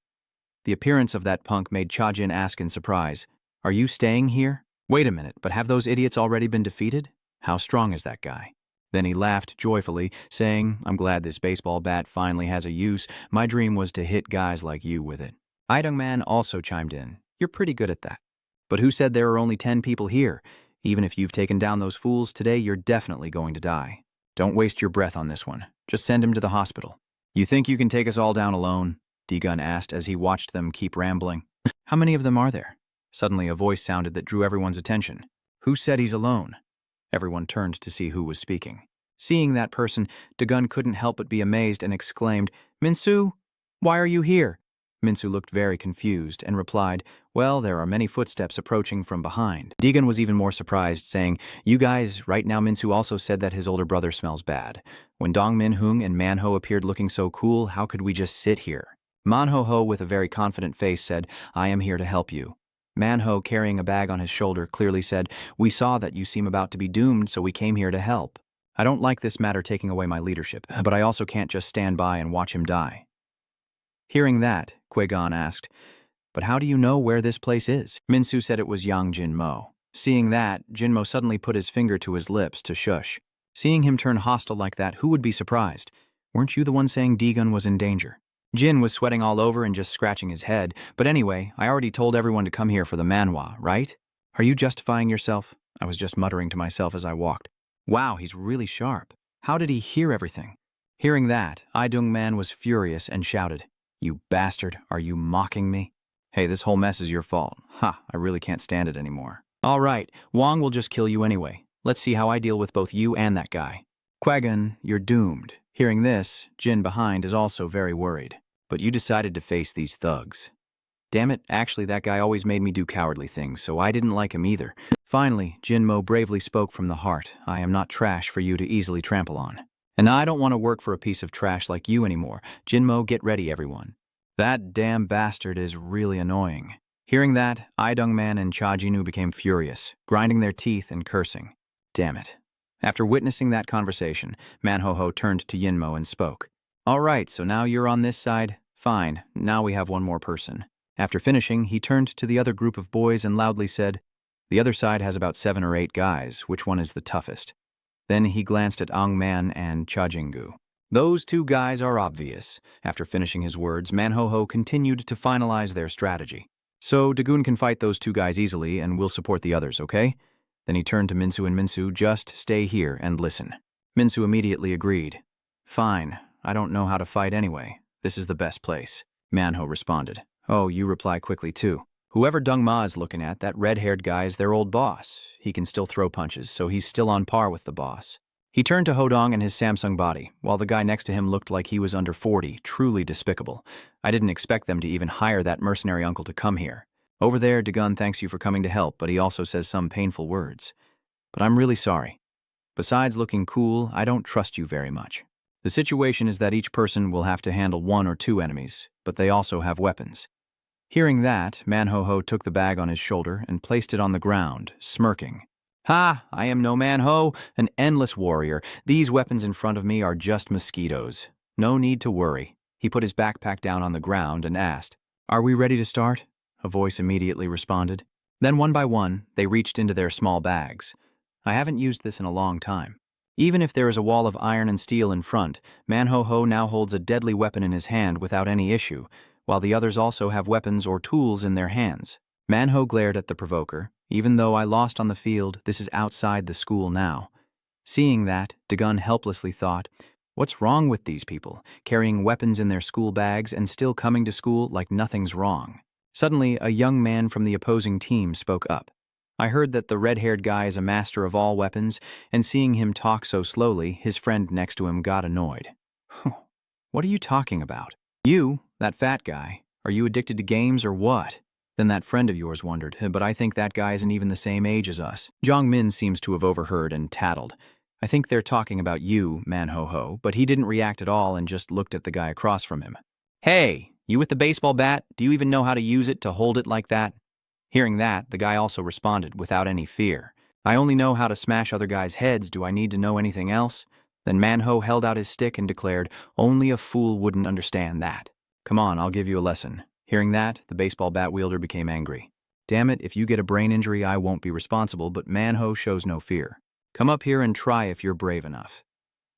The appearance of that punk made Cha-Jin ask in surprise, "Are you staying here? Wait a minute, but have those idiots already been defeated? How strong is that guy?" Then he laughed joyfully, saying, "I'm glad this baseball bat finally has a use. My dream was to hit guys like you with it." Idungman also chimed in, "You're pretty good at that. But who said there are only 10 people here? Even if you've taken down those fools today, you're definitely going to die. Don't waste your breath on this one. Just send him to the hospital." "You think you can take us all down alone?" D-Gun asked as he watched them keep rambling. "How many of them are there?" Suddenly a voice sounded that drew everyone's attention. "Who said he's alone?" Everyone turned to see who was speaking. Seeing that person, D-Gun couldn't help but be amazed and exclaimed, "Minsu, why are you here?" Minsu looked very confused and replied, "Well, there are many footsteps approaching from behind." D-Gun was even more surprised, saying, "You guys, right now Minsu also said that his older brother smells bad. When Dong Min-hung and Manho appeared looking so cool, how could we just sit here?" Manho-ho, with a very confident face, said, "I am here to help you." Manho, carrying a bag on his shoulder, clearly said, "We saw that you seem about to be doomed, so we came here to help. I don't like this matter taking away my leadership, but I also can't just stand by and watch him die." Hearing that, Qui-Gon asked, "But how do you know where this place is?" Minsu said it was Yang Jin-mo. Seeing that, Jin-mo suddenly put his finger to his lips to shush. Seeing him turn hostile like that, who would be surprised? Weren't you the one saying D-Gun was in danger? Jin was sweating all over and just scratching his head, but anyway, I already told everyone to come here for the manhwa, right? Are you justifying yourself? I was just muttering to myself as I walked. Wow, he's really sharp. How did he hear everything? Hearing that, Dungman was furious and shouted, "You bastard, are you mocking me? Hey, this whole mess is your fault. Ha, I really can't stand it anymore. All right, Wong will just kill you anyway. Let's see how I deal with both you and that guy." "Qui-Gon, you're doomed." Hearing this, Jin behind is also very worried. "But you decided to face these thugs." "Damn it, actually that guy always made me do cowardly things, so I didn't like him either." Finally, Jinmo bravely spoke from the heart. I am not trash for you to easily trample on. And I don't want to work for a piece of trash like you anymore. Jinmo, get ready, everyone. That damn bastard is really annoying. Hearing that, Idungman and Cha Jinu became furious, grinding their teeth and cursing. Damn it. After witnessing that conversation, Manho turned to Yinmo and spoke. All right, so now you're on this side. Fine, now we have one more person. After finishing, he turned to the other group of boys and loudly said, the other side has about 7 or 8 guys. Which one is the toughest? Then he glanced at Ong Man and Cha Jingu. Those 2 guys are obvious. After finishing his words, Manho continued to finalize their strategy. So Dagun can fight those 2 guys easily and we'll support the others, okay? Then he turned to Minsu and Minsu, just stay here and listen. Minsu immediately agreed. Fine, I don't know how to fight anyway. This is the best place. Manho responded. Oh, you reply quickly too. Whoever Dung Ma is looking at, that red-haired guy is their old boss. He can still throw punches, so he's still on par with the boss. He turned to Hodong and his Samsung body, while the guy next to him looked like he was under 40, truly despicable. I didn't expect them to even hire that mercenary uncle to come here. Over there, Dagun thanks you for coming to help, but he also says some painful words. But I'm really sorry. Besides looking cool, I don't trust you very much. The situation is that each person will have to handle 1 or 2 enemies, but they also have weapons. Hearing that, Manho took the bag on his shoulder and placed it on the ground, smirking. Ha! I am no Manho, an endless warrior. These weapons in front of me are just mosquitoes. No need to worry. He put his backpack down on the ground and asked, Are we ready to start? A voice immediately responded. Then one by one, they reached into their small bags. I haven't used this in a long time. Even if there is a wall of iron and steel in front, Manho now holds a deadly weapon in his hand without any issue, while the others also have weapons or tools in their hands. Manho glared at the provoker. Even though I lost on the field, this is outside the school now. Seeing that, Dagun helplessly thought, what's wrong with these people, carrying weapons in their school bags and still coming to school like nothing's wrong? Suddenly, a young man from the opposing team spoke up. I heard that the red-haired guy is a master of all weapons, and seeing him talk so slowly, his friend next to him got annoyed. What are you talking about? You, that fat guy, are you addicted to games or what? Then that friend of yours wondered, but I think that guy isn't even the same age as us. Zhang Min seems to have overheard and tattled. I think they're talking about you, Manho, but he didn't react at all and just looked at the guy across from him. Hey, you with the baseball bat? Do you even know how to use it to hold it like that? Hearing that, the guy also responded without any fear. I only know how to smash other guys' heads. Do I need to know anything else? Then Manho held out his stick and declared, only a fool wouldn't understand that. Come on, I'll give you a lesson. Hearing that, the baseball bat wielder became angry. Damn it, if you get a brain injury, I won't be responsible, but Manho shows no fear. Come up here and try if you're brave enough.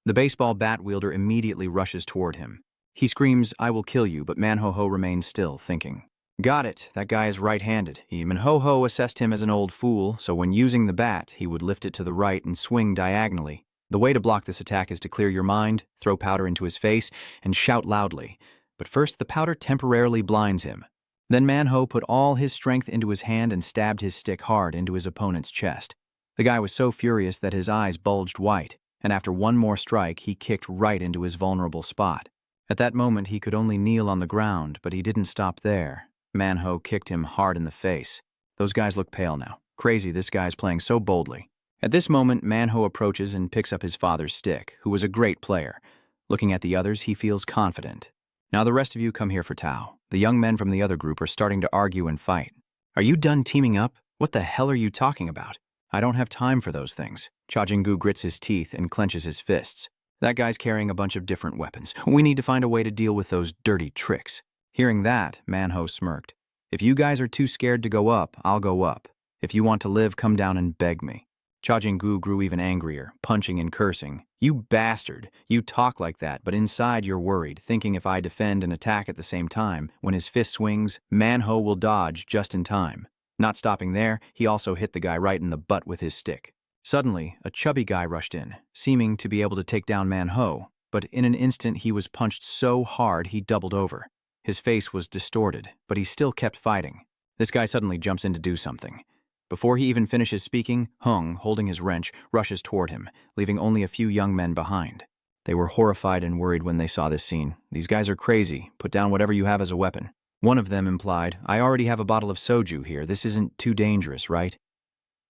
The baseball bat wielder immediately rushes toward him. He screams, I will kill you, but Manho remains still, thinking. Got it, that guy is right-handed. Manho assessed him as an old fool, so when using the bat, he would lift it to the right and swing diagonally. The way to block this attack is to clear your mind, throw powder into his face, and shout loudly. But first, the powder temporarily blinds him. Then Manho put all his strength into his hand and stabbed his stick hard into his opponent's chest. The guy was so furious that his eyes bulged white, and after one more strike, he kicked right into his vulnerable spot. At that moment, he could only kneel on the ground, but he didn't stop there. Manho kicked him hard in the face. Those guys look pale now. Crazy, this guy's playing so boldly. At this moment, Manho approaches and picks up his father's stick, who was a great player. Looking at the others, he feels confident. Now the rest of you come here for Tao. The young men from the other group are starting to argue and fight. Are you done teaming up? What the hell are you talking about? I don't have time for those things. Cha Jinggu grits his teeth and clenches his fists. That guy's carrying a bunch of different weapons. We need to find a way to deal with those dirty tricks. Hearing that, Manho smirked. If you guys are too scared to go up, I'll go up. If you want to live, come down and beg me. Cha Jinggu grew even angrier, punching and cursing. You bastard! You talk like that, but inside you're worried, thinking if I defend and attack at the same time, when his fist swings, Manho will dodge just in time. Not stopping there, he also hit the guy right in the butt with his stick. Suddenly, a chubby guy rushed in, seeming to be able to take down Manho, but in an instant he was punched so hard he doubled over. His face was distorted, but he still kept fighting. This guy suddenly jumps in to do something. Before he even finishes speaking, Hung, holding his wrench, rushes toward him, leaving only a few young men behind. They were horrified and worried when they saw this scene. These guys are crazy. Put down whatever you have as a weapon. One of them implied, I already have a bottle of soju here. This isn't too dangerous, right?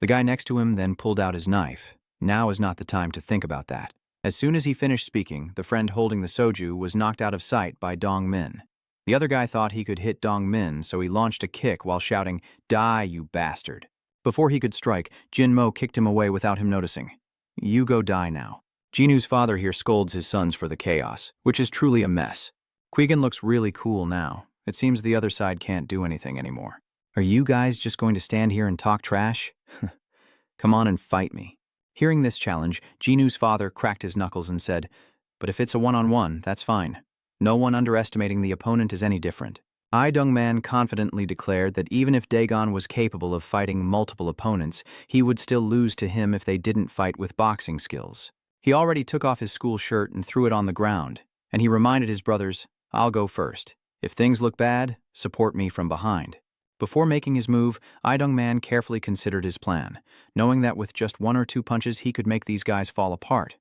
The guy next to him then pulled out his knife. Now is not the time to think about that. As soon as he finished speaking, the friend holding the soju was knocked out of sight by Dong Min. The other guy thought he could hit Dong Min, so he launched a kick while shouting, "Die, you bastard." Before he could strike, Jin Mo kicked him away without him noticing. "You go die now." Jinu's father here scolds his sons for the chaos, which is truly a mess. Qui-gon looks really cool now. It seems the other side can't do anything anymore. Are you guys just going to stand here and talk trash? Come on and fight me. Hearing this challenge, Jinu's father cracked his knuckles and said, "But if it's a one-on-one, that's fine. No one underestimating the opponent is any different." I Dong-man confidently declared that even if Dagon was capable of fighting multiple opponents, he would still lose to him if they didn't fight with boxing skills. He already took off his school shirt and threw it on the ground, and he reminded his brothers, "I'll go first. If things look bad, support me from behind." Before making his move, I Dong-man carefully considered his plan, knowing that with just 1 or 2 punches he could make these guys fall apart.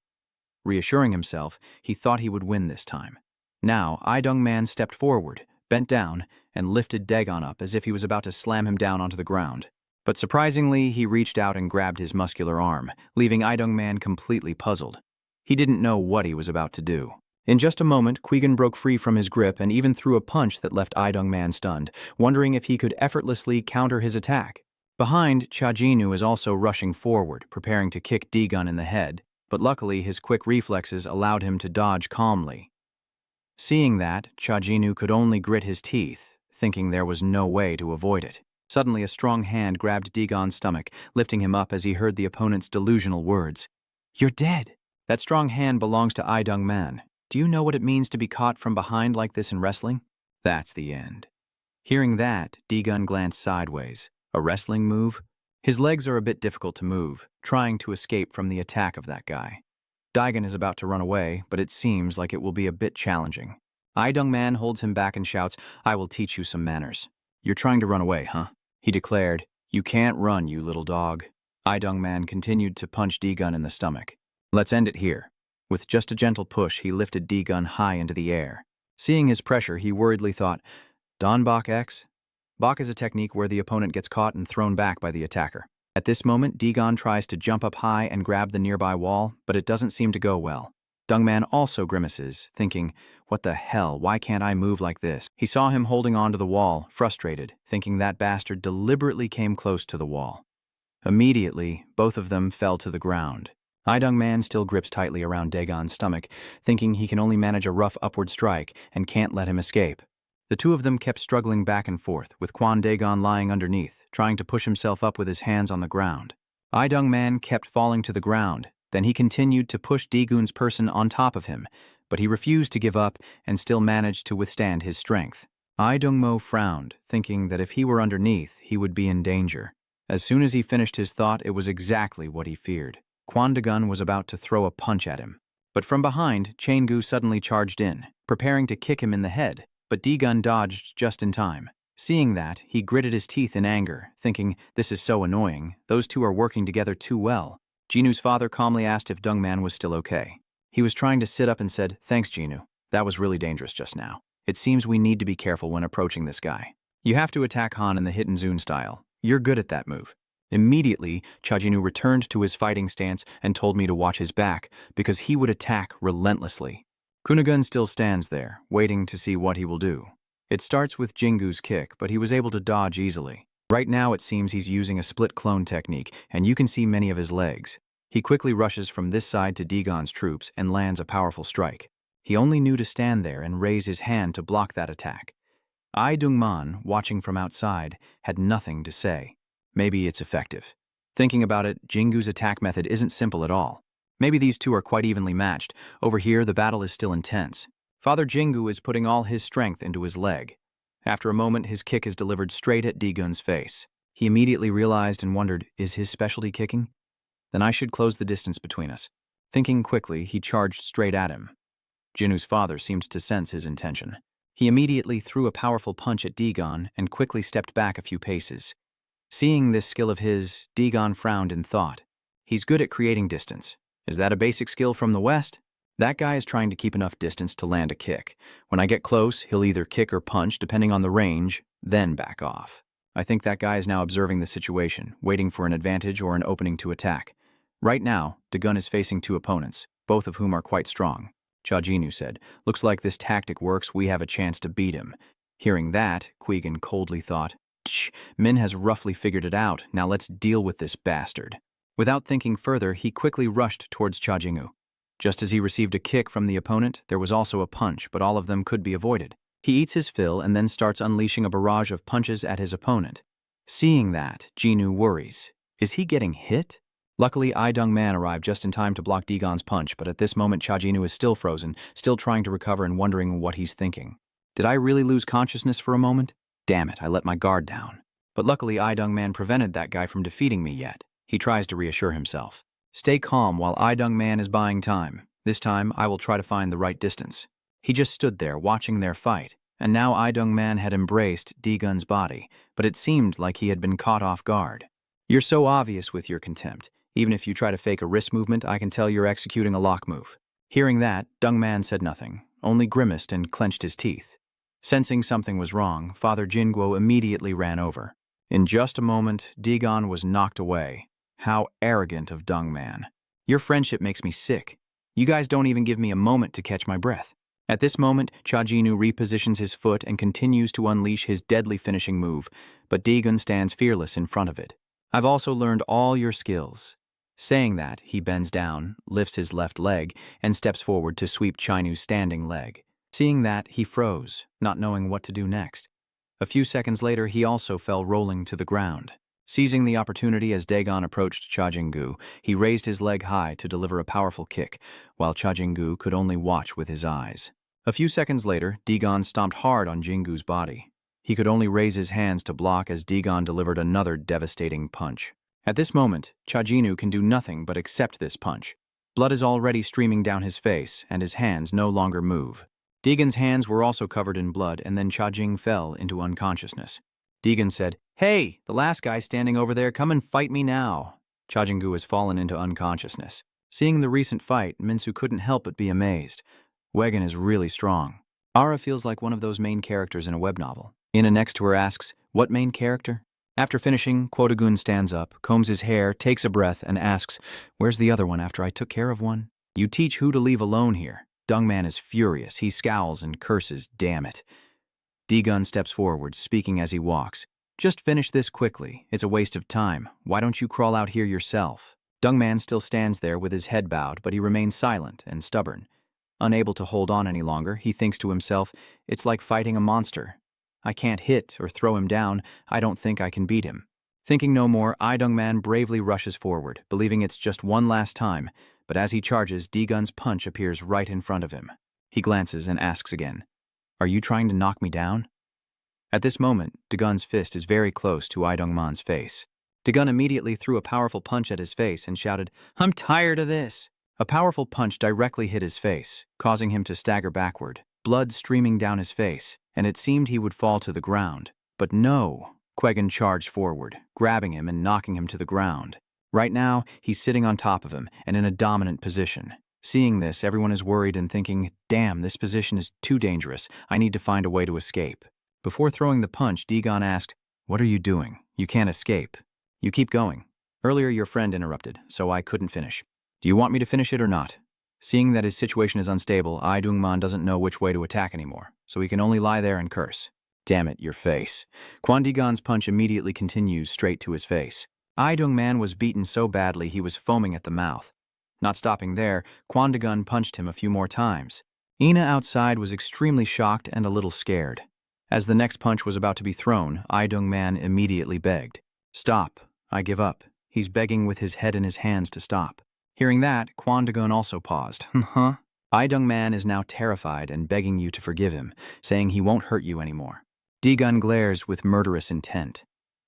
Reassuring himself, he thought he would win this time. Now, I Dong-man stepped forward, bent down, and lifted Dagon up as if he was about to slam him down onto the ground. But surprisingly, he reached out and grabbed his muscular arm, leaving I Dong-man completely puzzled. He didn't know what he was about to do. In just a moment, Qui-gon broke free from his grip and even threw a punch that left I Dong-man stunned, wondering if he could effortlessly counter his attack. Behind, Cha Jinu is also rushing forward, preparing to kick Dagon in the head, but luckily his quick reflexes allowed him to dodge calmly. Seeing that, Cha Jinu could only grit his teeth, thinking there was no way to avoid it. Suddenly, a strong hand grabbed Dagon's stomach, lifting him up as he heard the opponent's delusional words. "You're dead." That strong hand belongs to I Dong-man. Do you know what it means to be caught from behind like this in wrestling? That's the end. Hearing that, Dagon glanced sideways. A wrestling move? His legs are a bit difficult to move, trying to escape from the attack of that guy. Dagon is about to run away, but it seems like it will be a bit challenging. I Dong-man holds him back and shouts, "I will teach you some manners." "You're trying to run away, huh?" he declared. "You can't run, you little dog." I Dong-man continued to punch Dagon in the stomach. "Let's end it here." With just a gentle push, he lifted Dagon high into the air. Seeing his pressure, he worriedly thought, "Don Bok X?" Bok is a technique where the opponent gets caught and thrown back by the attacker. At this moment, Dagon tries to jump up high and grab the nearby wall, but it doesn't seem to go well. Dong-man also grimaces, thinking, "What the hell, why can't I move like this?" He saw him holding onto the wall, frustrated, thinking that bastard deliberately came close to the wall. Immediately, both of them fell to the ground. I Dong-man still grips tightly around Dagon's stomach, thinking he can only manage a rough upward strike and can't let him escape. The two of them kept struggling back and forth, with Quan Dagon lying underneath, trying to push himself up with his hands on the ground. I Dong-man kept falling to the ground, then he continued to push Dagon's person on top of him, but he refused to give up and still managed to withstand his strength. I Dong-mo frowned, thinking that if he were underneath, he would be in danger. As soon as he finished his thought, it was exactly what he feared. Quan Dagon was about to throw a punch at him. But from behind, Chain-gu suddenly charged in, preparing to kick him in the head, but Dagon dodged just in time. Seeing that, he gritted his teeth in anger, thinking, "This is so annoying. Those two are working together too well." Jinu's father calmly asked if Dong-man was still okay. He was trying to sit up and said, "Thanks, Jinu. That was really dangerous just now. It seems we need to be careful when approaching this guy. You have to attack Han in the hit and zoom style. You're good at that move." Immediately, Cha Jinu returned to his fighting stance and told me to watch his back because he would attack relentlessly. Kunagun still stands there, waiting to see what he will do. It starts with Jingu's kick, but he was able to dodge easily. Right now it seems he's using a split clone technique, and you can see many of his legs. He quickly rushes from this side to Dagon's troops and lands a powerful strike. He only knew to stand there and raise his hand to block that attack. I Dong-man, watching from outside, had nothing to say. Maybe it's effective. Thinking about it, Jingu's attack method isn't simple at all. Maybe these two are quite evenly matched. Over here, the battle is still intense. Father Jingu is putting all his strength into his leg. After a moment, his kick is delivered straight at Dagon's face. He immediately realized and wondered, is his specialty kicking? Then I should close the distance between us. Thinking quickly, he charged straight at him. Jinu's father seemed to sense his intention. He immediately threw a powerful punch at Dagon and quickly stepped back a few paces. Seeing this skill of his, Dagon frowned in thought. He's good at creating distance. Is that a basic skill from the West? That guy is trying to keep enough distance to land a kick. When I get close, he'll either kick or punch depending on the range, then back off. I think that guy is now observing the situation, waiting for an advantage or an opening to attack. Right now, Dagon is facing two opponents, both of whom are quite strong. Cha Jinu said, "Looks like this tactic works, we have a chance to beat him." Hearing that, Qui-gon coldly thought, "Tch, Min has roughly figured it out, now let's deal with this bastard." Without thinking further, he quickly rushed towards Cha Jingu. Just as he received a kick from the opponent, there was also a punch, but all of them could be avoided. He eats his fill and then starts unleashing a barrage of punches at his opponent. Seeing that, Jinu worries. Is he getting hit? Luckily, Idung Man arrived just in time to block Dagon's punch, but at this moment Cha Jinu is still frozen, still trying to recover and wondering what he's thinking. Did I really lose consciousness for a moment? Damn it, I let my guard down. But luckily Idung Man prevented that guy from defeating me yet. He tries to reassure himself. Stay calm while Idung Man is buying time. This time, I will try to find the right distance. He just stood there, watching their fight, and now Idung Man had embraced Dagon's body, but it seemed like he had been caught off guard. You're so obvious with your contempt. Even if you try to fake a wrist movement, I can tell you're executing a lock move. Hearing that, Dung Man said nothing, only grimaced and clenched his teeth. Sensing something was wrong, Father Jinguo immediately ran over. In just a moment, Dagon was knocked away. How arrogant of Dung Man. Your friendship makes me sick. You guys don't even give me a moment to catch my breath. At this moment, Cha Jinu repositions his foot and continues to unleash his deadly finishing move, but Dagon stands fearless in front of it. I've also learned all your skills. Saying that, he bends down, lifts his left leg, and steps forward to sweep Chinu's standing leg. Seeing that, he froze, not knowing what to do next. A few seconds later, he also fell rolling to the ground. Seizing the opportunity as Dagon approached Cha Jingu, he raised his leg high to deliver a powerful kick, while Cha Jingu could only watch with his eyes. A few seconds later, Dagon stomped hard on Jingu's body. He could only raise his hands to block as Dagon delivered another devastating punch. At this moment, Cha Jinu can do nothing but accept this punch. Blood is already streaming down his face, and his hands no longer move. Dagon's hands were also covered in blood, and then Cha Jing fell into unconsciousness. Dagon said, "Hey, the last guy standing over there, come and fight me now." Cha Jingu has fallen into unconsciousness. Seeing the recent fight, Minsu couldn't help but be amazed. Wegan is really strong. Ara feels like one of those main characters in a web novel. Ina next to her asks, "What main character?" After finishing, Quotagun stands up, combs his hair, takes a breath, and asks, "Where's the other one after I took care of one?" You teach who to leave alone here. Dung Man is furious. He scowls and curses, "Damn it." Dagon steps forward, speaking as he walks. "Just finish this quickly. It's a waste of time. Why don't you crawl out here yourself?" Dung Man still stands there with his head bowed, but he remains silent and stubborn. Unable to hold on any longer, he thinks to himself, "It's like fighting a monster. I can't hit or throw him down. I don't think I can beat him." Thinking no more, Idung Man bravely rushes forward, believing it's just one last time, but as he charges, Dagon's punch appears right in front of him. He glances and asks again, "Are you trying to knock me down?" At this moment, Dagon's fist is very close to Idung Man's face. Dagon immediately threw a powerful punch at his face and shouted, "I'm tired of this." A powerful punch directly hit his face, causing him to stagger backward, blood streaming down his face, and it seemed he would fall to the ground. But no, Qui-Gon charged forward, grabbing him and knocking him to the ground. Right now, he's sitting on top of him and in a dominant position. Seeing this, everyone is worried and thinking, "Damn, this position is too dangerous. I need to find a way to escape." Before throwing the punch, Dagon asked, "What are you doing? You can't escape." "You keep going. Earlier your friend interrupted, so I couldn't finish. Do you want me to finish it or not?" Seeing that his situation is unstable, Idung Man doesn't know which way to attack anymore, so he can only lie there and curse. "Damn it, your face." Quan Dagon's punch immediately continues straight to his face. Idung Man was beaten so badly he was foaming at the mouth. Not stopping there, Quan Dagon punched him a few more times. Ina outside was extremely shocked and a little scared. As the next punch was about to be thrown, Idung Man immediately begged, "Stop, I give up." He's begging with his head in his hands to stop. Hearing that, Quan Dagon also paused. "Huh?" Idung Man is now terrified and begging you to forgive him, saying he won't hurt you anymore. Dagon glares with murderous intent.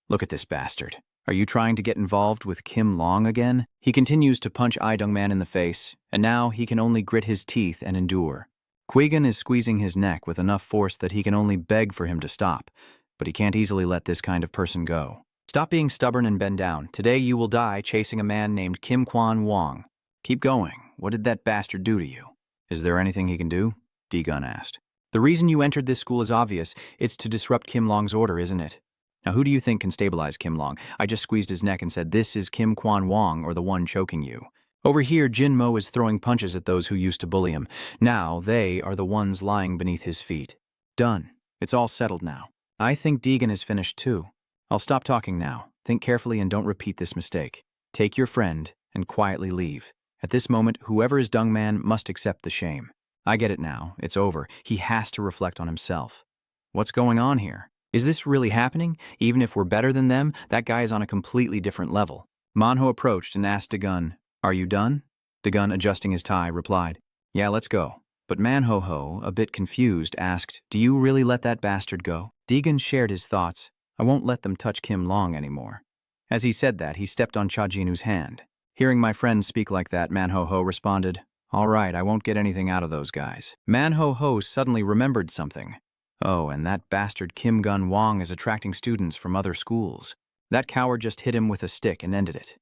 "Look at this bastard. Are you trying to get involved with Kim Long again?" He continues to punch Idung Man in the face, and now he can only grit his teeth and endure. Qui-Gon is squeezing his neck with enough force that he can only beg for him to stop, but he can't easily let this kind of person go. "Stop being stubborn and bend down. Today you will die chasing a man named Kim Kwan Wong." "Keep going. What did that bastard do to you?" "Is there anything he can do?" Dagon asked. "The reason you entered this school is obvious. It's to disrupt Kim Long's order, isn't it?" Now who do you think can stabilize Kim Long? I just squeezed his neck and said, this is Kim Kwan Wong or the one choking you. Over here, Jin Mo is throwing punches at those who used to bully him. Now they are the ones lying beneath his feet. Done. It's all settled now. I think Deegan is finished too. I'll stop talking now. Think carefully and don't repeat this mistake. Take your friend and quietly leave. At this moment, whoever is Dung Man must accept the shame. I get it now. It's over. He has to reflect on himself. What's going on here? Is this really happening? Even if we're better than them, that guy is on a completely different level. Manhwa approached and asked Dagun, "Are you done?" Dagun, adjusting his tie, replied, "Yeah, let's go." But Manho-ho, a bit confused, asked, "Do you really let that bastard go?" Deegan shared his thoughts. "I won't let them touch Kim Long anymore." As he said that, he stepped on Cha Jinu's hand. Hearing my friend speak like that, Manho-ho responded, "All right, I won't get anything out of those guys." Manho-ho suddenly remembered something. Oh, and that bastard Kim Gun Wong is attracting students from other schools. That coward just hit him with a stick and ended it.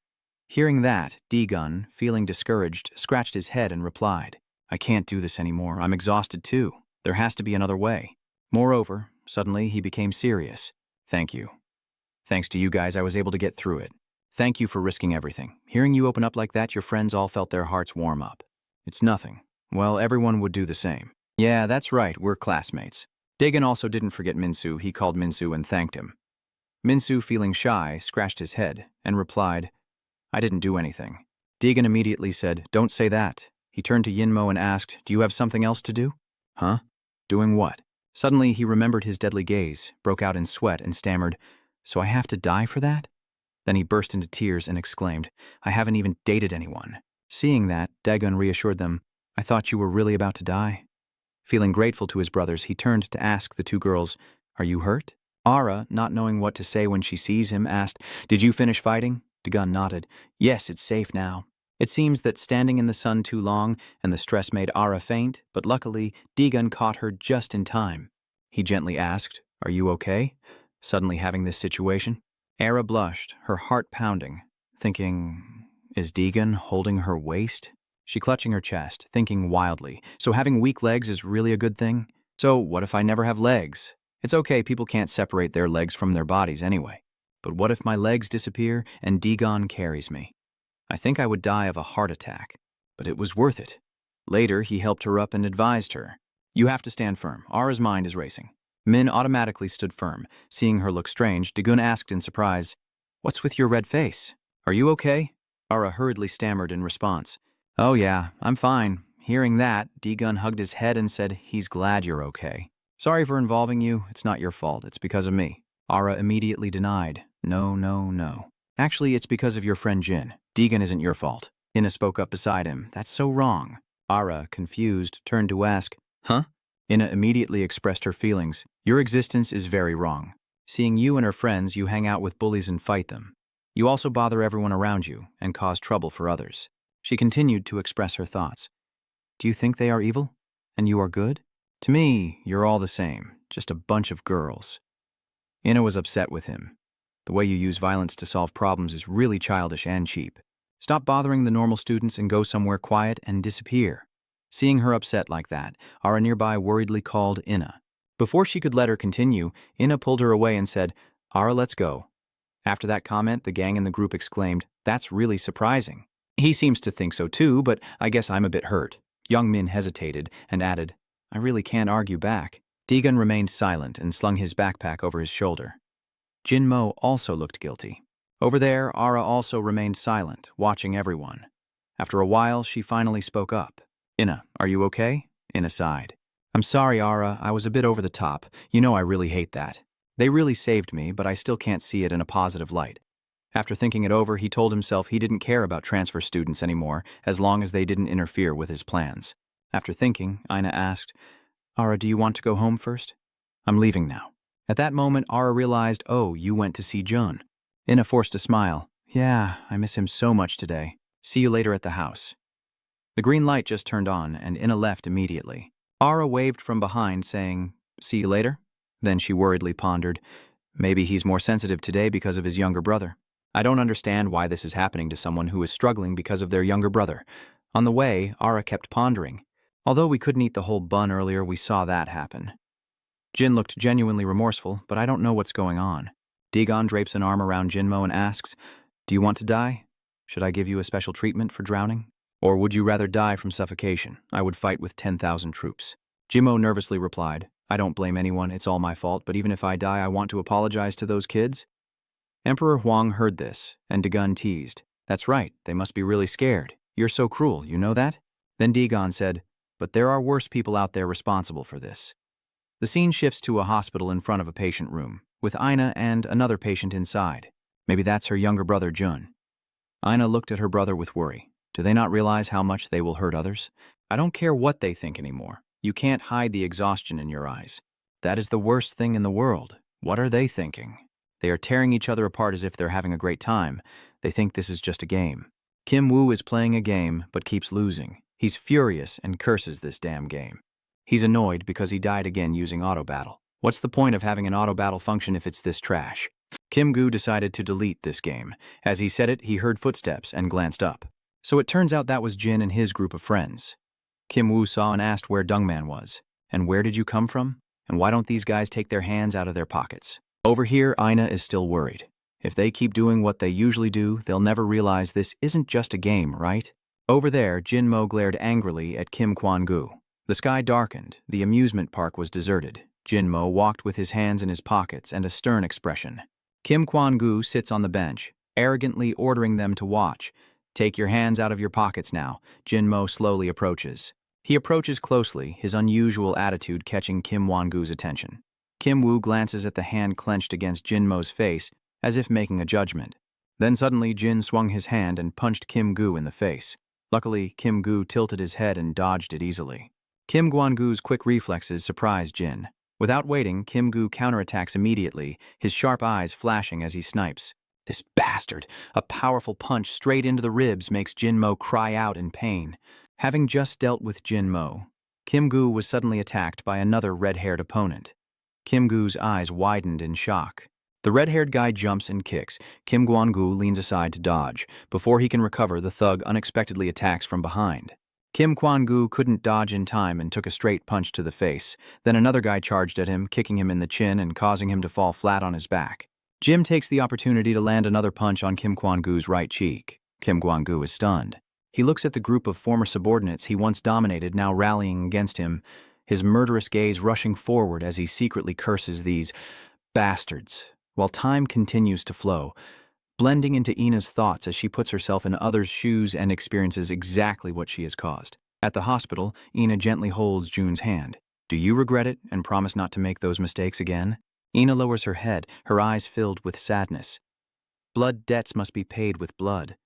Hearing that, D-Gun, feeling discouraged, scratched his head and replied, "I can't do this anymore. I'm exhausted too. There has to be another way." Moreover, suddenly he became serious. "Thank you. Thanks to you guys, I was able to get through it. Thank you for risking everything. Hearing you open up like that, your friends all felt their hearts warm up." "It's nothing. Well, everyone would do the same." "Yeah, that's right. We're classmates." Dagan also didn't forget Minsu. He called Minsu and thanked him. Minsu, feeling shy, scratched his head and replied, "I didn't do anything." Dagan immediately said, "Don't say that." He turned to Yinmo and asked, "Do you have something else to do?" "Huh? Doing what?" Suddenly, he remembered his deadly gaze, broke out in sweat, and stammered, "So I have to die for that?" Then he burst into tears and exclaimed, "I haven't even dated anyone." Seeing that, Dagon reassured them, "I thought you were really about to die." Feeling grateful to his brothers, he turned to ask the two girls, "Are you hurt?" Ara, not knowing what to say when she sees him, asked, "Did you finish fighting?" Dagon nodded. "Yes, it's safe now." It seems that standing in the sun too long and the stress made Ara faint, but luckily, Dagon caught her just in time. He gently asked, "Are you okay?" Suddenly having this situation. Ara blushed, her heart pounding, thinking, is Dagon holding her waist? She clutching her chest, thinking wildly, so having weak legs is really a good thing? So what if I never have legs? It's okay, people can't separate their legs from their bodies anyway. But what if my legs disappear and Dagon carries me? I think I would die of a heart attack, but it was worth it. Later, he helped her up and advised her, "You have to stand firm. Ara's mind is racing." Min automatically stood firm. Seeing her look strange, Dagun asked in surprise, "What's with your red face? Are you okay?" Ara hurriedly stammered in response, "Oh yeah, I'm fine." Hearing that, Dagun hugged his head and said, "He's glad you're okay. Sorry for involving you. It's not your fault. It's because of me." Ara immediately denied, "No, no, no. Actually, it's because of your friend Jin. Dagun isn't your fault." Ina spoke up beside him, "That's so wrong." Ara, confused, turned to ask, "Huh?" Ina immediately expressed her feelings. "Your existence is very wrong. Seeing you and her friends, you hang out with bullies and fight them. You also bother everyone around you and cause trouble for others." She continued to express her thoughts. "Do you think they are evil? And you are good? To me, you're all the same, just a bunch of girls." Ina was upset with him. "The way you use violence to solve problems is really childish and cheap. Stop bothering the normal students and go somewhere quiet and disappear." Seeing her upset like that, Ara nearby worriedly called Ina. Before she could let her continue, Ina pulled her away and said, "Ara, let's go." After that comment, the gang in the group exclaimed, "That's really surprising." He seems to think so too, but I guess I'm a bit hurt. Young Min hesitated and added, "I really can't argue back." Dagon remained silent and slung his backpack over his shoulder. Jin Mo also looked guilty. Over there, Ara also remained silent, watching everyone. After a while, she finally spoke up. "Ina, are you okay?" Ina sighed. "I'm sorry, Ara, I was a bit over the top. You know I really hate that. They really saved me, but I still can't see it in a positive light." After thinking it over, he told himself he didn't care about transfer students anymore, as long as they didn't interfere with his plans. After thinking, Ina asked, "Ara, do you want to go home first?" "I'm leaving now." At that moment, Ara realized, "Oh, you went to see Jun." Ina forced a smile. "Yeah, I miss him so much today. See you later at the house." The green light just turned on, and Ina left immediately. Ara waved from behind, saying, "See you later?" Then she worriedly pondered, "Maybe he's more sensitive today because of his younger brother. I don't understand why this is happening to someone who is struggling because of their younger brother." On the way, Ara kept pondering. Although we couldn't eat the whole bun earlier, we saw that happen. Jin looked genuinely remorseful, but I don't know what's going on. Dagon drapes an arm around Jinmo and asks, "Do you want to die? Should I give you a special treatment for drowning? Or would you rather die from suffocation? I would fight with 10,000 troops." Jinmo nervously replied, "I don't blame anyone, it's all my fault, but even if I die, I want to apologize to those kids." Emperor Huang heard this, and Dagon teased, "That's right, they must be really scared. You're so cruel, you know that?" Then Dagon said, "But there are worse people out there responsible for this." The scene shifts to a hospital in front of a patient room, with Ina and another patient inside. Maybe that's her younger brother, Jun. Ina looked at her brother with worry. Do they not realize how much they will hurt others? I don't care what they think anymore. You can't hide the exhaustion in your eyes. That is the worst thing in the world. What are they thinking? They are tearing each other apart as if they're having a great time. They think this is just a game. Kim Woo is playing a game, but keeps losing. He's furious and curses this damn game. He's annoyed because he died again using auto battle. What's the point of having an auto battle function if it's this trash? Kim Goo decided to delete this game. As he said it, he heard footsteps and glanced up. So it turns out that was Jin and his group of friends. Kim Woo saw and asked where Dungman was. "And where did you come from? And why don't these guys take their hands out of their pockets?" Over here, Ina is still worried. If they keep doing what they usually do, they'll never realize this isn't just a game, right? Over there, Jinmo glared angrily at Kim Kwan-gu. The sky darkened. The amusement park was deserted. Jinmo walked with his hands in his pockets and a stern expression. Kim Kwan-gu sits on the bench, arrogantly ordering them to watch. "Take your hands out of your pockets now." Jinmo slowly approaches. He approaches closely, his unusual attitude catching Kim Kwan-gu's attention. Kim Woo glances at the hand clenched against Jinmo's face, as if making a judgment. Then suddenly Jin swung his hand and punched Kim Gu in the face. Luckily, Kim Gu tilted his head and dodged it easily. Kim Kwan-gu's quick reflexes surprised Jin. Without waiting, Kim Gu counterattacks immediately, his sharp eyes flashing as he snipes. This bastard! A powerful punch straight into the ribs makes Jinmo cry out in pain. Having just dealt with Jinmo, Kim Gu was suddenly attacked by another red-haired opponent. Kim Gu's eyes widened in shock. The red-haired guy jumps and kicks. Kim Kwan-gu leans aside to dodge. Before he can recover, the thug unexpectedly attacks from behind. Kim Kwan-gu couldn't dodge in time and took a straight punch to the face. Then another guy charged at him, kicking him in the chin and causing him to fall flat on his back. Jim takes the opportunity to land another punch on Kim Kwan-gu's right cheek. Kim Kwan-gu is stunned. He looks at the group of former subordinates he once dominated now rallying against him, his murderous gaze rushing forward as he secretly curses these bastards, while time continues to flow, blending into Ina's thoughts as she puts herself in others' shoes and experiences exactly what she has caused. At the hospital, Ina gently holds Jun's hand. "Do you regret it and promise not to make those mistakes again?" Ina lowers her head, her eyes filled with sadness. Blood debts must be paid with blood.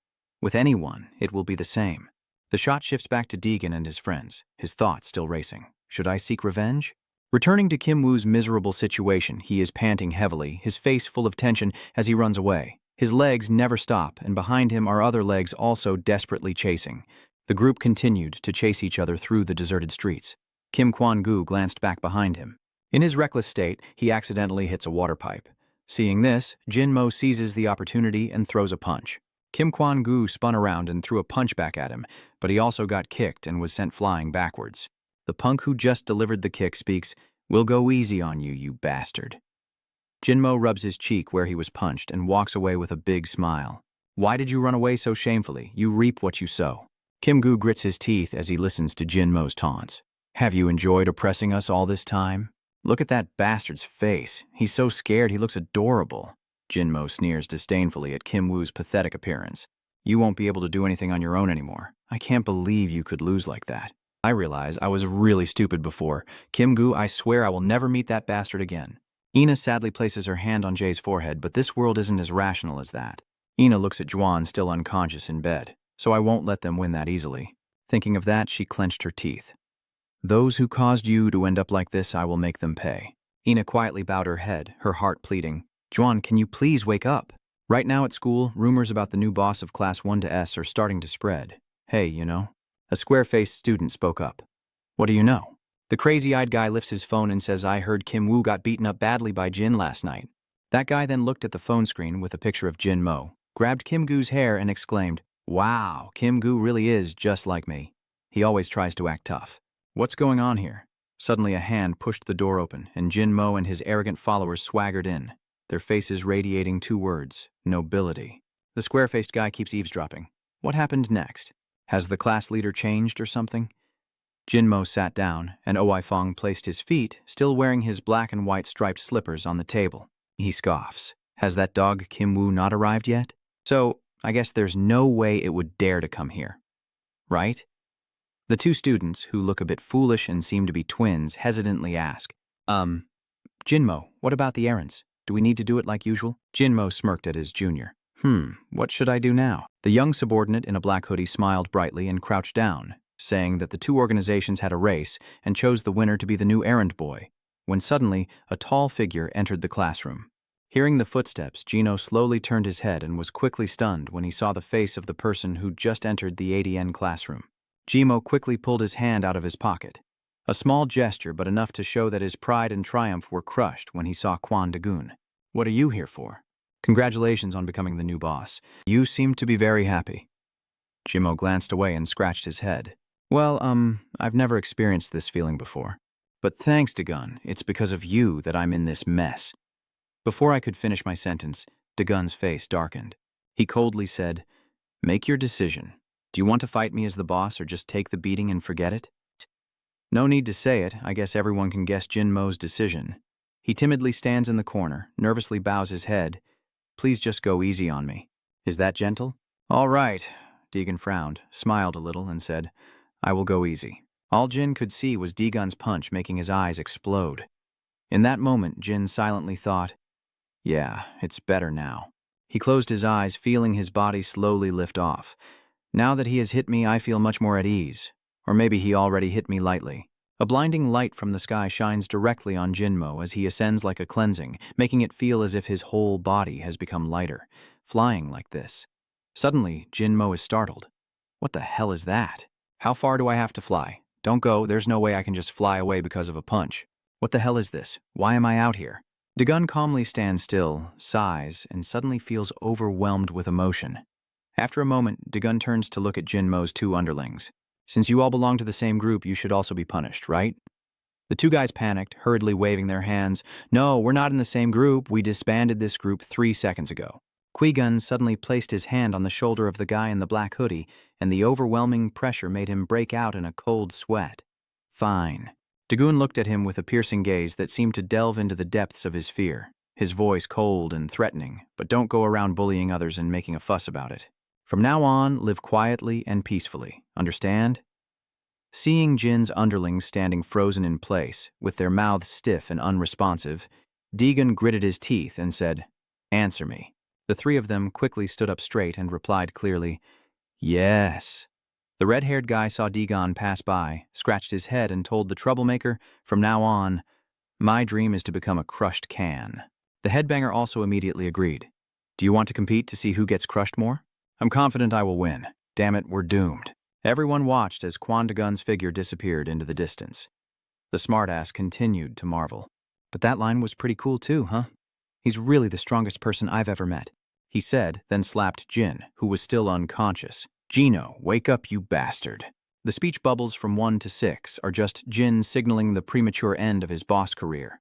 With anyone, it will be the same. The shot shifts back to Deegan and his friends, his thoughts still racing. Should I seek revenge? Returning to Kim Woo's miserable situation, he is panting heavily, his face full of tension as he runs away. His legs never stop, and behind him are other legs also desperately chasing. The group continued to chase each other through the deserted streets. Kim Kwan-gu glanced back behind him. In his reckless state, he accidentally hits a water pipe. Seeing this, Jinmo seizes the opportunity and throws a punch. Kim Kwan-gu spun around and threw a punch back at him, but he also got kicked and was sent flying backwards. The punk who just delivered the kick speaks, "We'll go easy on you, you bastard." Jinmo rubs his cheek where he was punched and walks away with a big smile. "Why did you run away so shamefully? You reap what you sow." Kim Gu grits his teeth as he listens to Jinmo's taunts. "Have you enjoyed oppressing us all this time? Look at that bastard's face. He's so scared he looks adorable." Jinmo sneers disdainfully at Kim Woo's pathetic appearance. "You won't be able to do anything on your own anymore. I can't believe you could lose like that. I realize I was really stupid before. Kim Gu, I swear I will never meet that bastard again." Ina sadly places her hand on Jay's forehead, but this world isn't as rational as that. Ina looks at Juan still unconscious in bed, so I won't let them win that easily. Thinking of that, she clenched her teeth. "Those who caused you to end up like this, I will make them pay." Ina quietly bowed her head, her heart pleading, "Juan, can you please wake up? Right now at school, rumors about the new boss of Class 1 to S are starting to spread. Hey, you know?" A square-faced student spoke up. "What do you know?" The crazy-eyed guy lifts his phone and says, "I heard Kim Woo got beaten up badly by Jin last night." That guy then looked at the phone screen with a picture of Jin Mo, grabbed Kim Gu's hair and exclaimed, "Wow, Kim Gu really is just like me. He always tries to act tough." "What's going on here?" Suddenly a hand pushed the door open, and Jin Mo and his arrogant followers swaggered in. their faces radiating two words: nobility. The square-faced guy keeps eavesdropping. What happened next? Has the class leader changed or something? Jinmo sat down, and Oi Fong placed his feet, still wearing his black and white striped slippers, on the table. He scoffs. Has that dog Kim Woo not arrived yet? So, I guess there's no way it would dare to come here. Right? The two students, who look a bit foolish and seem to be twins, hesitantly ask, Jinmo, what about the errands? Do we need to do it like usual? Jinmo smirked at his junior. What should I do now? The young subordinate in a black hoodie smiled brightly and crouched down, saying that the two organizations had a race and chose the winner to be the new errand boy, when suddenly a tall figure entered the classroom. Hearing the footsteps, Gino slowly turned his head and was quickly stunned when he saw the face of the person who'd just entered the ADN classroom. Jimo quickly pulled his hand out of his pocket. A small gesture, but enough to show that his pride and triumph were crushed when he saw Kwon Dagun. What are you here for? Congratulations on becoming the new boss. You seem to be very happy. Jimo glanced away and scratched his head. Well, I've never experienced this feeling before. But thanks, Dagun, it's because of you that I'm in this mess. Before I could finish my sentence, Dagun's face darkened. He coldly said, Make your decision. Do you want to fight me as the boss or just take the beating and forget it? No need to say it, I guess everyone can guess Jinmo's decision. He timidly stands in the corner, nervously bows his head. Please just go easy on me. Is that gentle? All right. Dagun frowned, smiled a little, and said, I will go easy. All Jin could see was Dagun's punch making his eyes explode. In that moment, Jin silently thought, yeah, it's better now. He closed his eyes, feeling his body slowly lift off. Now that he has hit me, I feel much more at ease. Or maybe he already hit me lightly. A blinding light from the sky shines directly on Jinmo as he ascends like a cleansing, making it feel as if his whole body has become lighter, flying like this. Suddenly, Jinmo is startled. What the hell is that? How far do I have to fly? Don't go, there's no way I can just fly away because of a punch. What the hell is this? Why am I out here? Dagun calmly stands still, sighs, and suddenly feels overwhelmed with emotion. After a moment, Dagun turns to look at Jinmo's two underlings. Since you all belong to the same group, you should also be punished, right? The two guys panicked, hurriedly waving their hands. No, we're not in the same group. We disbanded this group 3 seconds ago. Qui-Gun suddenly placed his hand on the shoulder of the guy in the black hoodie, and the overwhelming pressure made him break out in a cold sweat. Fine. Dagun looked at him with a piercing gaze that seemed to delve into the depths of his fear, his voice cold and threatening, but don't go around bullying others and making a fuss about it. From now on, live quietly and peacefully. Understand? Seeing Jin's underlings standing frozen in place, with their mouths stiff and unresponsive, Dagun gritted his teeth and said, Answer me. The three of them quickly stood up straight and replied clearly, Yes. The red-haired guy saw Dagun pass by, scratched his head, and told the troublemaker, From now on, my dream is to become a crushed can. The headbanger also immediately agreed. Do you want to compete to see who gets crushed more? I'm confident I will win. Damn it, we're doomed. Everyone watched as Kwon Dagun's figure disappeared into the distance. The smartass continued to marvel. But that line was pretty cool too, huh? He's really the strongest person I've ever met, he said, then slapped Jin, who was still unconscious. Gino, wake up, you bastard. The speech bubbles from 1 to 6 are just Jin signaling the premature end of his boss career.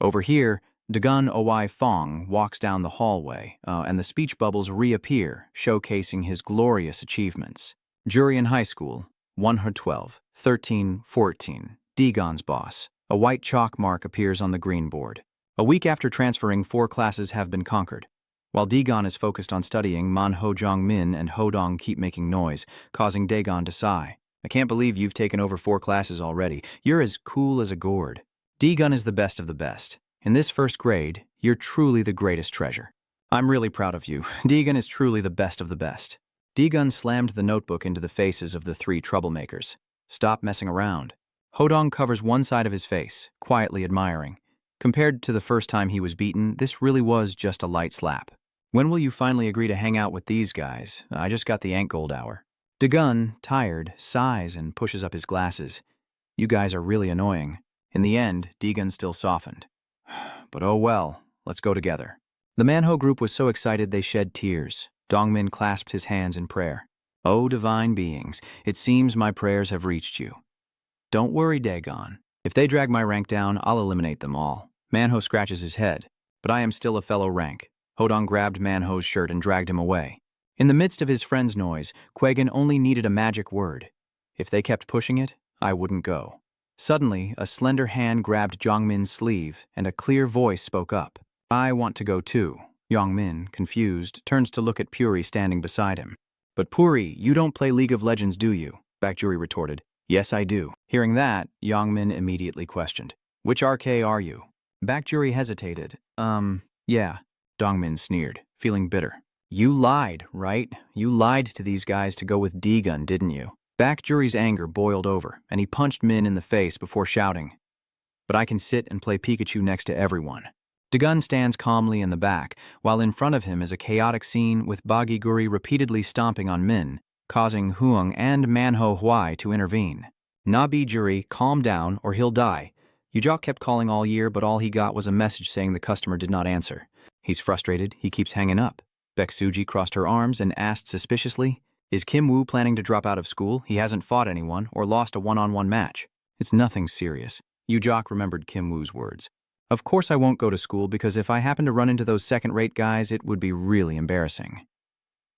Over here, Dagun Oi Fong walks down the hallway, and the speech bubbles reappear, showcasing his glorious achievements. Jury in high school, 112, 13, 14, Dagun's boss. A white chalk mark appears on the green board. A week after transferring, 4 classes have been conquered. While Dagun is focused on studying, Man Ho Jong Min and Ho Dong keep making noise, causing Dagon to sigh. I can't believe you've taken over 4 classes already. You're as cool as a gourd. Dagun is the best of the best. In this first grade, you're truly the greatest treasure. I'm really proud of you. Dagun is truly the best of the best. Dagun slammed the notebook into the faces of the 3 troublemakers. Stop messing around. Ho Dong covers one side of his face, quietly admiring. Compared to the first time he was beaten, this really was just a light slap. When will you finally agree to hang out with these guys? I just got the Ant Gold hour. Dagun, tired, sighs and pushes up his glasses. You guys are really annoying. In the end, Dagun still softened. But oh well, let's go together. The Manho group was so excited they shed tears. Dongmin clasped his hands in prayer. Oh, divine beings, it seems my prayers have reached you. Don't worry, Dagon. If they drag my rank down, I'll eliminate them all. Manho scratches his head. But I am still a fellow rank. Hodong grabbed Manho's shirt and dragged him away. In the midst of his friend's noise, Qui-Gon only needed a magic word. If they kept pushing it, I wouldn't go. Suddenly, a slender hand grabbed Jongmin's sleeve, and a clear voice spoke up. I want to go too. Jongmin, confused, turns to look at Puri standing beside him. But Puri, you don't play League of Legends, do you? Bakjuri retorted. Yes, I do. Hearing that, Jongmin immediately questioned. Which RK are you? Bakjuri hesitated. Yeah. Dongmin sneered, feeling bitter. You lied, right? You lied to these guys to go with D-Gun, didn't you? Bakjuri's anger boiled over, and he punched Min in the face before shouting. But I can sit and play Pikachu next to everyone. D-Gun stands calmly in the back, while in front of him is a chaotic scene with Bagiguri repeatedly stomping on Min, causing Huang and Manho Huai to intervene. Nabi Juri, calm down or he'll die. Yujok kept calling all year, but all he got was a message saying the customer did not answer. He's frustrated, he keeps hanging up. Beksuji crossed her arms and asked suspiciously, Is Kim Woo planning to drop out of school? He hasn't fought anyone or lost a one-on-one match. It's nothing serious. Yujok remembered Kim Woo's words. Of course I won't go to school because if I happen to run into those second-rate guys, it would be really embarrassing.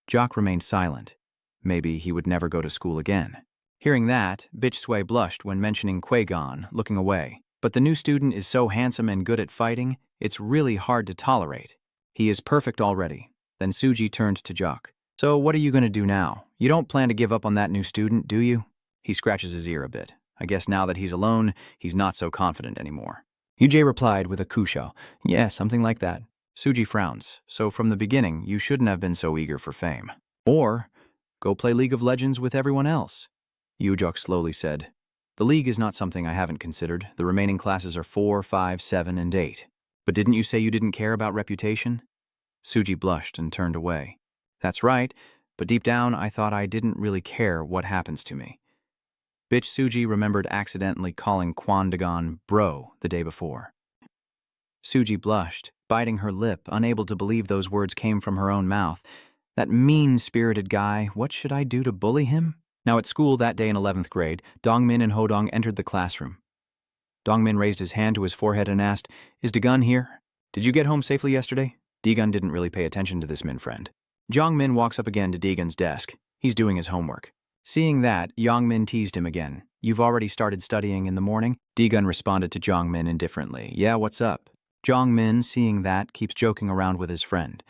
Jock remained silent. Maybe he would never go to school again. Hearing that, Bitch Sway blushed when mentioning Qui-Gon, looking away. But the new student is so handsome and good at fighting, it's really hard to tolerate. He is perfect already. Then Suji turned to Jock. So what are you going to do now? You don't plan to give up on that new student, do you? He scratches his ear a bit. I guess now that he's alone, he's not so confident anymore. UJ replied with a kusho. Yeah, something like that. Suji frowns. So from the beginning, you shouldn't have been so eager for fame. Or, go play League of Legends with everyone else. Yujok slowly said, The League is not something I haven't considered. The remaining classes are 4, 5, 7, and 8. But didn't you say you didn't care about reputation? Suji blushed and turned away. That's right, but deep down I thought I didn't really care what happens to me. Bitch Suji remembered accidentally calling Quan Dagon bro the day before. Suji blushed, biting her lip, unable to believe those words came from her own mouth. That mean-spirited guy, what should I do to bully him? Now at school that day in 11th grade, Dongmin and Hodong entered the classroom. Dongmin raised his hand to his forehead and asked, Is Dagon here? Did you get home safely yesterday? D-Gun didn't really pay attention to this Min friend. Jongmin walks up again to D-Gun's desk. He's doing his homework. Seeing that, Jongmin teased him again. You've already started studying in the morning? D-Gun responded to Jongmin indifferently. Yeah, what's up? Jongmin, seeing that, keeps joking around with his friend.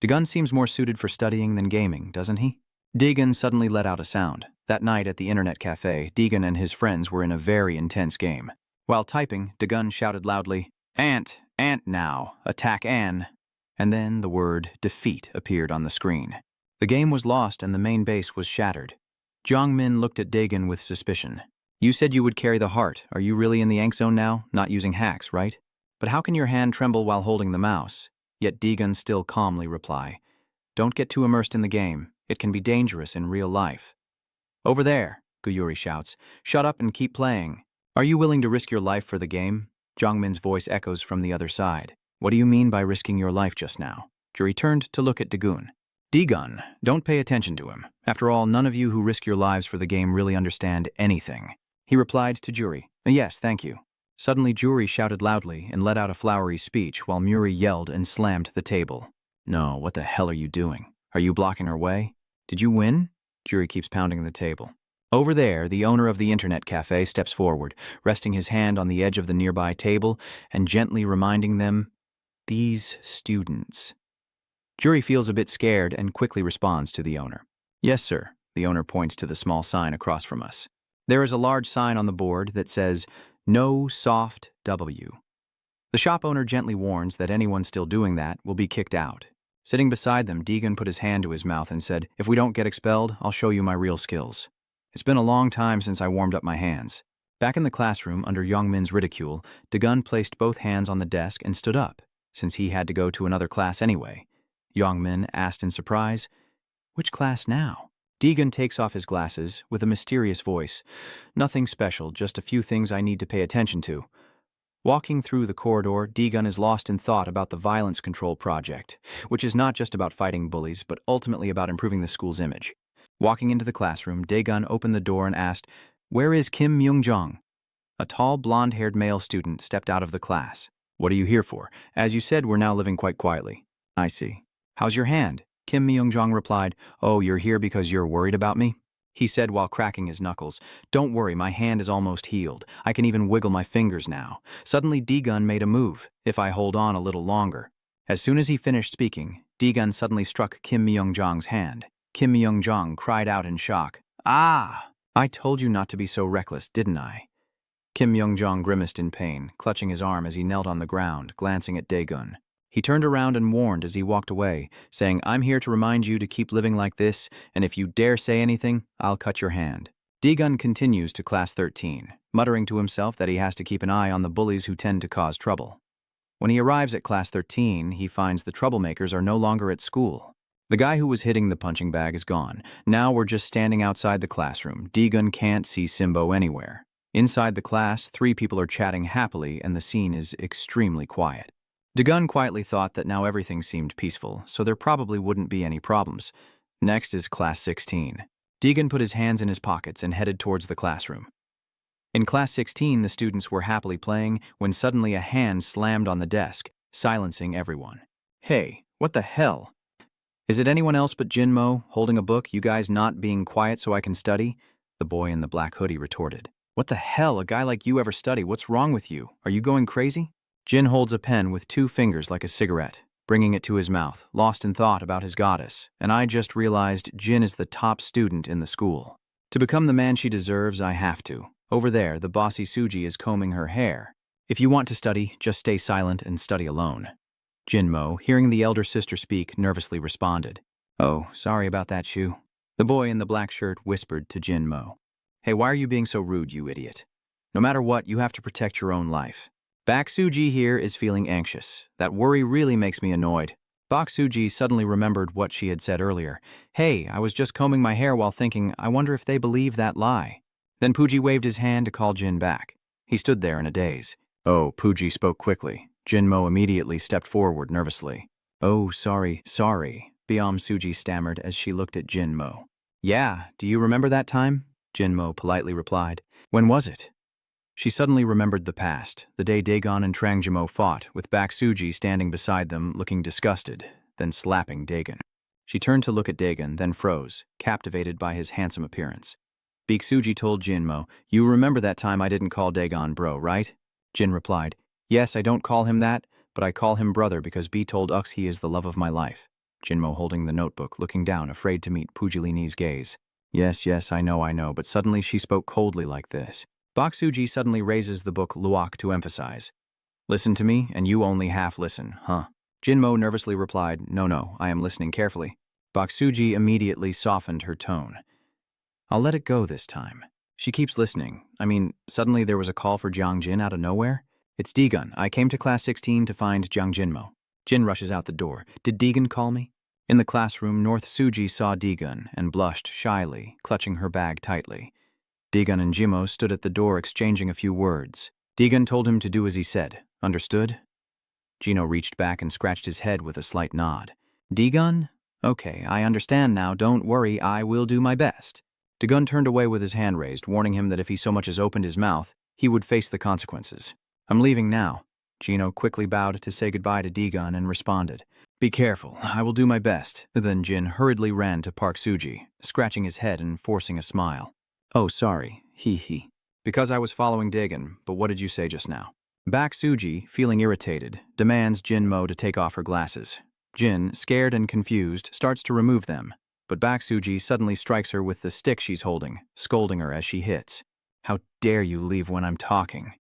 D-Gun seems more suited for studying than gaming, doesn't he? D-Gun suddenly let out a sound. That night at the internet cafe, D-Gun and his friends were in a very intense game. While typing, D-Gun shouted loudly, Ant now, attack Ann. And then the word defeat appeared on the screen. The game was lost and the main base was shattered. Jongmin looked at D-Gun with suspicion. You said you would carry the heart. Are you really in the Ink Zone now? Not using hacks, right? But how can your hand tremble while holding the mouse? Yet D-Gun still calmly reply, Don't get too immersed in the game. It can be dangerous in real life. Over there, Guyuri shouts. Shut up and keep playing. Are you willing to risk your life for the game? Jongmin's voice echoes from the other side. What do you mean by risking your life just now? Juri turned to look at D-Gun. D-Gun, don't pay attention to him. After all, none of you who risk your lives for the game really understand anything. He replied to Juri. Yes, thank you. Suddenly Juri shouted loudly and let out a flowery speech while Muri yelled and slammed the table. No, what the hell are you doing? Are you blocking her way? Did you win? Juri keeps pounding the table. Over there, the owner of the internet cafe steps forward, resting his hand on the edge of the nearby table and gently reminding them, These students. Juri feels a bit scared and quickly responds to the owner. Yes, sir. The owner points to the small sign across from us. There is a large sign on the board that says, No Soft W. The shop owner gently warns that anyone still doing that will be kicked out. Sitting beside them, D-Gun put his hand to his mouth and said, If we don't get expelled, I'll show you my real skills. It's been a long time since I warmed up my hands. Back in the classroom, under Jongmin's ridicule, D-Gun placed both hands on the desk and stood up, since he had to go to another class anyway. Jongmin asked in surprise, Which class now? D-Gun takes off his glasses with a mysterious voice. Nothing special, just a few things I need to pay attention to. Walking through the corridor, D-Gun is lost in thought about the violence control project, which is not just about fighting bullies, but ultimately about improving the school's image. Walking into the classroom, D-Gun opened the door and asked, Where is Kim Myung-jong? A tall, blonde-haired male student stepped out of the class. What are you here for? As you said, we're now living quite quietly. I see. How's your hand? Kim Myung-jong replied, Oh, you're here because you're worried about me? He said while cracking his knuckles. Don't worry, my hand is almost healed. I can even wiggle my fingers now. Suddenly, D-Gun made a move, if I hold on a little longer. As soon as he finished speaking, D-Gun suddenly struck Kim Myung-jong's hand. Kim Myung-jong cried out in shock. Ah! I told you not to be so reckless, didn't I? Kim Myung-jong grimaced in pain, clutching his arm as he knelt on the ground, glancing at Dae-gun. He turned around and warned as he walked away, saying, I'm here to remind you to keep living like this, and if you dare say anything, I'll cut your hand. D-gun continues to Class 13, muttering to himself that he has to keep an eye on the bullies who tend to cause trouble. When he arrives at Class 13, he finds the troublemakers are no longer at school. The guy who was hitting the punching bag is gone. Now we're just standing outside the classroom. D-gun can't see Simbo anywhere. Inside the class, 3 people are chatting happily, and the scene is extremely quiet. D-gun quietly thought that now everything seemed peaceful, so there probably wouldn't be any problems. Next is Class 16. D-gun put his hands in his pockets and headed towards the classroom. In Class 16, the students were happily playing when suddenly a hand slammed on the desk, silencing everyone. Hey, what the hell? Is it anyone else but Jinmo, holding a book, you guys not being quiet so I can study? The boy in the black hoodie retorted. What the hell, a guy like you ever study? What's wrong with you? Are you going crazy? Jin holds a pen with 2 fingers like a cigarette, bringing it to his mouth, lost in thought about his goddess, and I just realized Jin is the top student in the school. To become the man she deserves, I have to. Over there, the bossy Suji is combing her hair. If you want to study, just stay silent and study alone. Jinmo, hearing the elder sister speak, nervously responded. Oh, sorry about that, Shu. The boy in the black shirt whispered to Jinmo. Hey, why are you being so rude, you idiot? No matter what, you have to protect your own life. Bak Suji here is feeling anxious. That worry really makes me annoyed. Bak Suji suddenly remembered what she had said earlier. Hey, I was just combing my hair while thinking, I wonder if they believe that lie. Then Puji waved his hand to call Jin back. He stood there in a daze. Oh, Puji spoke quickly. Jinmo immediately stepped forward nervously. Oh, sorry, Byam Suji stammered as she looked at Jinmo. Yeah, do you remember that time? Jinmo politely replied. When was it? She suddenly remembered the past, the day Daegon and Trangjimo fought, with Bak Suji standing beside them, looking disgusted, then slapping Daegon. She turned to look at Daegon, then froze, captivated by his handsome appearance. Bak Suji told Jinmo, You remember that time I didn't call Daegon bro, right? Jin replied, Yes, I don't call him that, but I call him brother because B told Ux he is the love of my life. Jinmo holding the notebook, looking down, afraid to meet Pujilini's gaze. Yes, I know, but suddenly she spoke coldly like this. Bak Suji suddenly raises the book Luok to emphasize. Listen to me, and you only half listen, huh? Jinmo nervously replied, No, I am listening carefully. Bak Suji immediately softened her tone. I'll let it go this time. She keeps listening. Suddenly there was a call for Jiang Jin out of nowhere. It's D-gun. I came to Class 16 to find Jiang Jinmo. Jin rushes out the door. Did D-gun call me? In the classroom, North Suji saw D-gun and blushed shyly, clutching her bag tightly. D-gun and Jimo stood at the door exchanging a few words. D-gun told him to do as he said. Understood? Gino reached back and scratched his head with a slight nod. D-gun? Okay, I understand now. Don't worry, I will do my best. D-gun turned away with his hand raised, warning him that if he so much as opened his mouth, he would face the consequences. I'm leaving now. Gino quickly bowed to say goodbye to D-gun and responded. Be careful, I will do my best. Then Jin hurriedly ran to Park Suji, scratching his head and forcing a smile. Oh, sorry, he. Because I was following Daegon, but what did you say just now? Bak Suji, feeling irritated, demands Jinmo to take off her glasses. Jin, scared and confused, starts to remove them, but Bak Suji suddenly strikes her with the stick she's holding, scolding her as she hits. How dare you leave when I'm talking?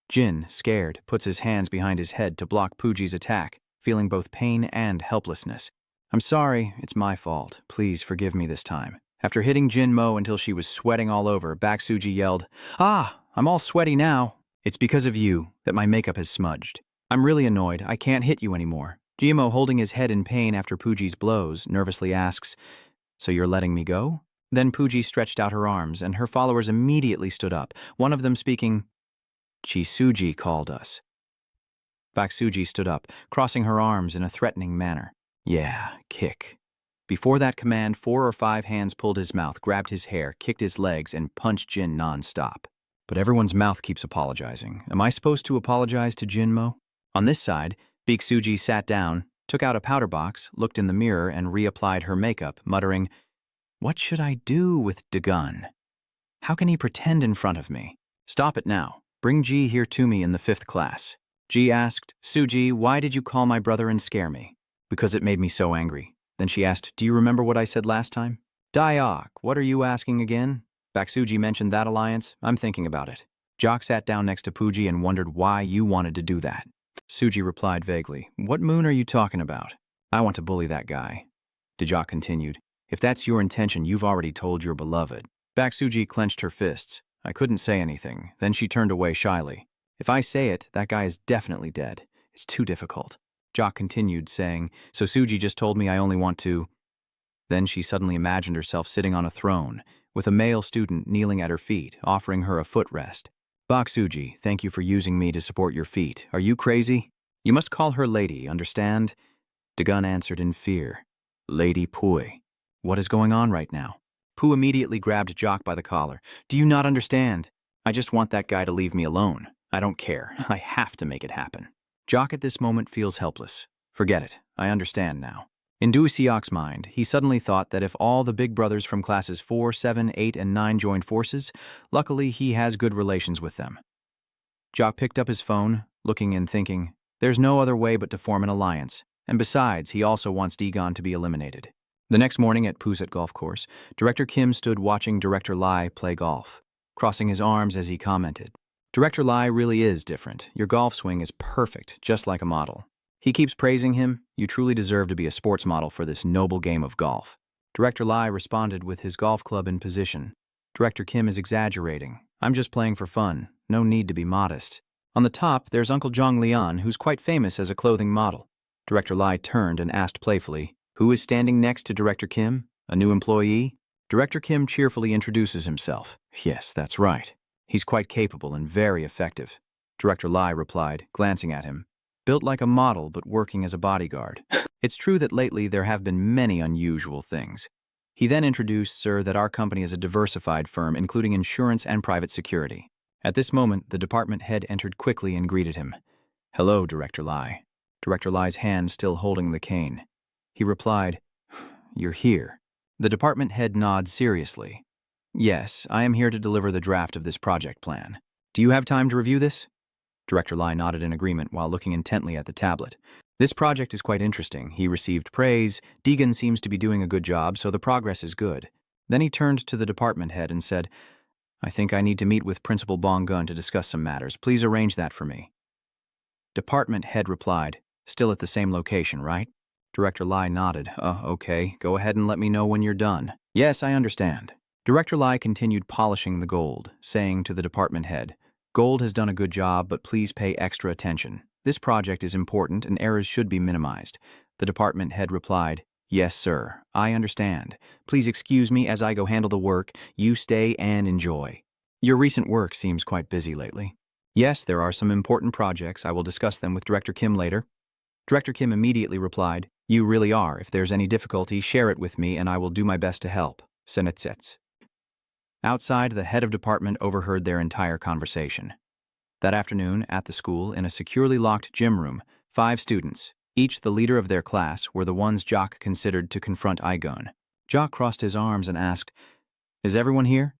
Jin, scared, puts his hands behind his head to block Puji's attack, feeling both pain and helplessness. I'm sorry, it's my fault. Please forgive me this time. After hitting Jinmo until she was sweating all over, Bak Suji yelled, Ah, I'm all sweaty now. It's because of you that my makeup has smudged. I'm really annoyed. I can't hit you anymore. Jimo, holding his head in pain after Puji's blows, nervously asks, So you're letting me go? Then Puji stretched out her arms, and her followers immediately stood up, one of them speaking, Chisuji called us. Bak Suji stood up, crossing her arms in a threatening manner. Yeah, kick. Before that command, 4 or 5 hands pulled his mouth, grabbed his hair, kicked his legs, and punched Jin non-stop. But everyone's mouth keeps apologizing. Am I supposed to apologize to Jinmo? On this side, Biksuji sat down, took out a powder box, looked in the mirror, and reapplied her makeup, muttering, "What should I do with Dagon? How can he pretend in front of me? Stop it now. Bring Ji here to me in the 5th class." Ji asked, "Suji, why did you call my brother and scare me?" "Because it made me so angry." Then she asked, "Do you remember what I said last time?" "Diok, what are you asking again?" Baksuji mentioned that alliance. "I'm thinking about it." Jock sat down next to Puji and wondered why you wanted to do that. Suji replied vaguely, "What moon are you talking about?" "I want to bully that guy." Dejok continued, "If that's your intention, you've already told your beloved." Baksuji clenched her fists. I couldn't say anything. Then she turned away shyly. "If I say it, that guy is definitely dead. It's too difficult." Jock continued, saying, "So Suji just told me I only want to..." Then she suddenly imagined herself sitting on a throne, with a male student kneeling at her feet, offering her a footrest. "Baksuji, thank you for using me to support your feet. Are you crazy? You must call her lady, understand?" Dagon answered in fear, "Lady Pui. What is going on right now?" Pu immediately grabbed Jock by the collar. "Do you not understand? I just want that guy to leave me alone. I don't care. I have to make it happen." Jock at this moment feels helpless. Forget it. I understand now. In Du Siok's mind, he suddenly thought that if all the big brothers from classes 4, 7, 8, and 9 joined forces, luckily he has good relations with them. Jock picked up his phone, looking and thinking, there's no other way but to form an alliance, and besides, he also wants Dagon to be eliminated. The next morning at Puset Golf Course, Director Kim stood watching Director Lai play golf, crossing his arms as he commented, "Director Lai really is different. Your golf swing is perfect, just like a model." He keeps praising him. "You truly deserve to be a sports model for this noble game of golf." Director Lai responded with his golf club in position. "Director Kim is exaggerating. I'm just playing for fun. No need to be modest." On the top, there's Uncle Zhang Lian, who's quite famous as a clothing model. Director Lai turned and asked playfully, "Who is standing next to Director Kim? A new employee?" Director Kim cheerfully introduces himself. "Yes, that's right. He's quite capable and very effective." Director Lai replied, glancing at him, "Built like a model but working as a bodyguard. It's true that lately there have been many unusual things." He then introduced, "Sir, that our company is a diversified firm including insurance and private security." At this moment, the department head entered quickly and greeted him. "Hello, Director Lai." Director Lai's hand still holding the cane. He replied, "You're here." The department head nods seriously. "Yes, I am here to deliver the draft of this project plan. Do you have time to review this?" Director Lai nodded in agreement while looking intently at the tablet. "This project is quite interesting. He received praise. Dagon seems to be doing a good job, so the progress is good." Then he turned to the department head and said, "I think I need to meet with Principal Bonggun to discuss some matters. Please arrange that for me." Department head replied, "Still at the same location, right?" Director Lai nodded. Okay. Go ahead and let me know when you're done." "Yes, I understand." Director Lai continued polishing the gold, saying to the department head, "Gold has done a good job, but please pay extra attention. This project is important and errors should be minimized." The department head replied, "Yes, sir. I understand. Please excuse me as I go handle the work. You stay and enjoy. Your recent work seems quite busy lately." "Yes, there are some important projects. I will discuss them with Director Kim later." Director Kim immediately replied, "You really are. If there's any difficulty, share it with me and I will do my best to help." Senetsets. Outside, the head of department overheard their entire conversation. That afternoon, at the school, in a securely locked gym room, 5 students, each the leader of their class, were the ones Jock considered to confront Igon. Jock crossed his arms and asked, "Is everyone here?"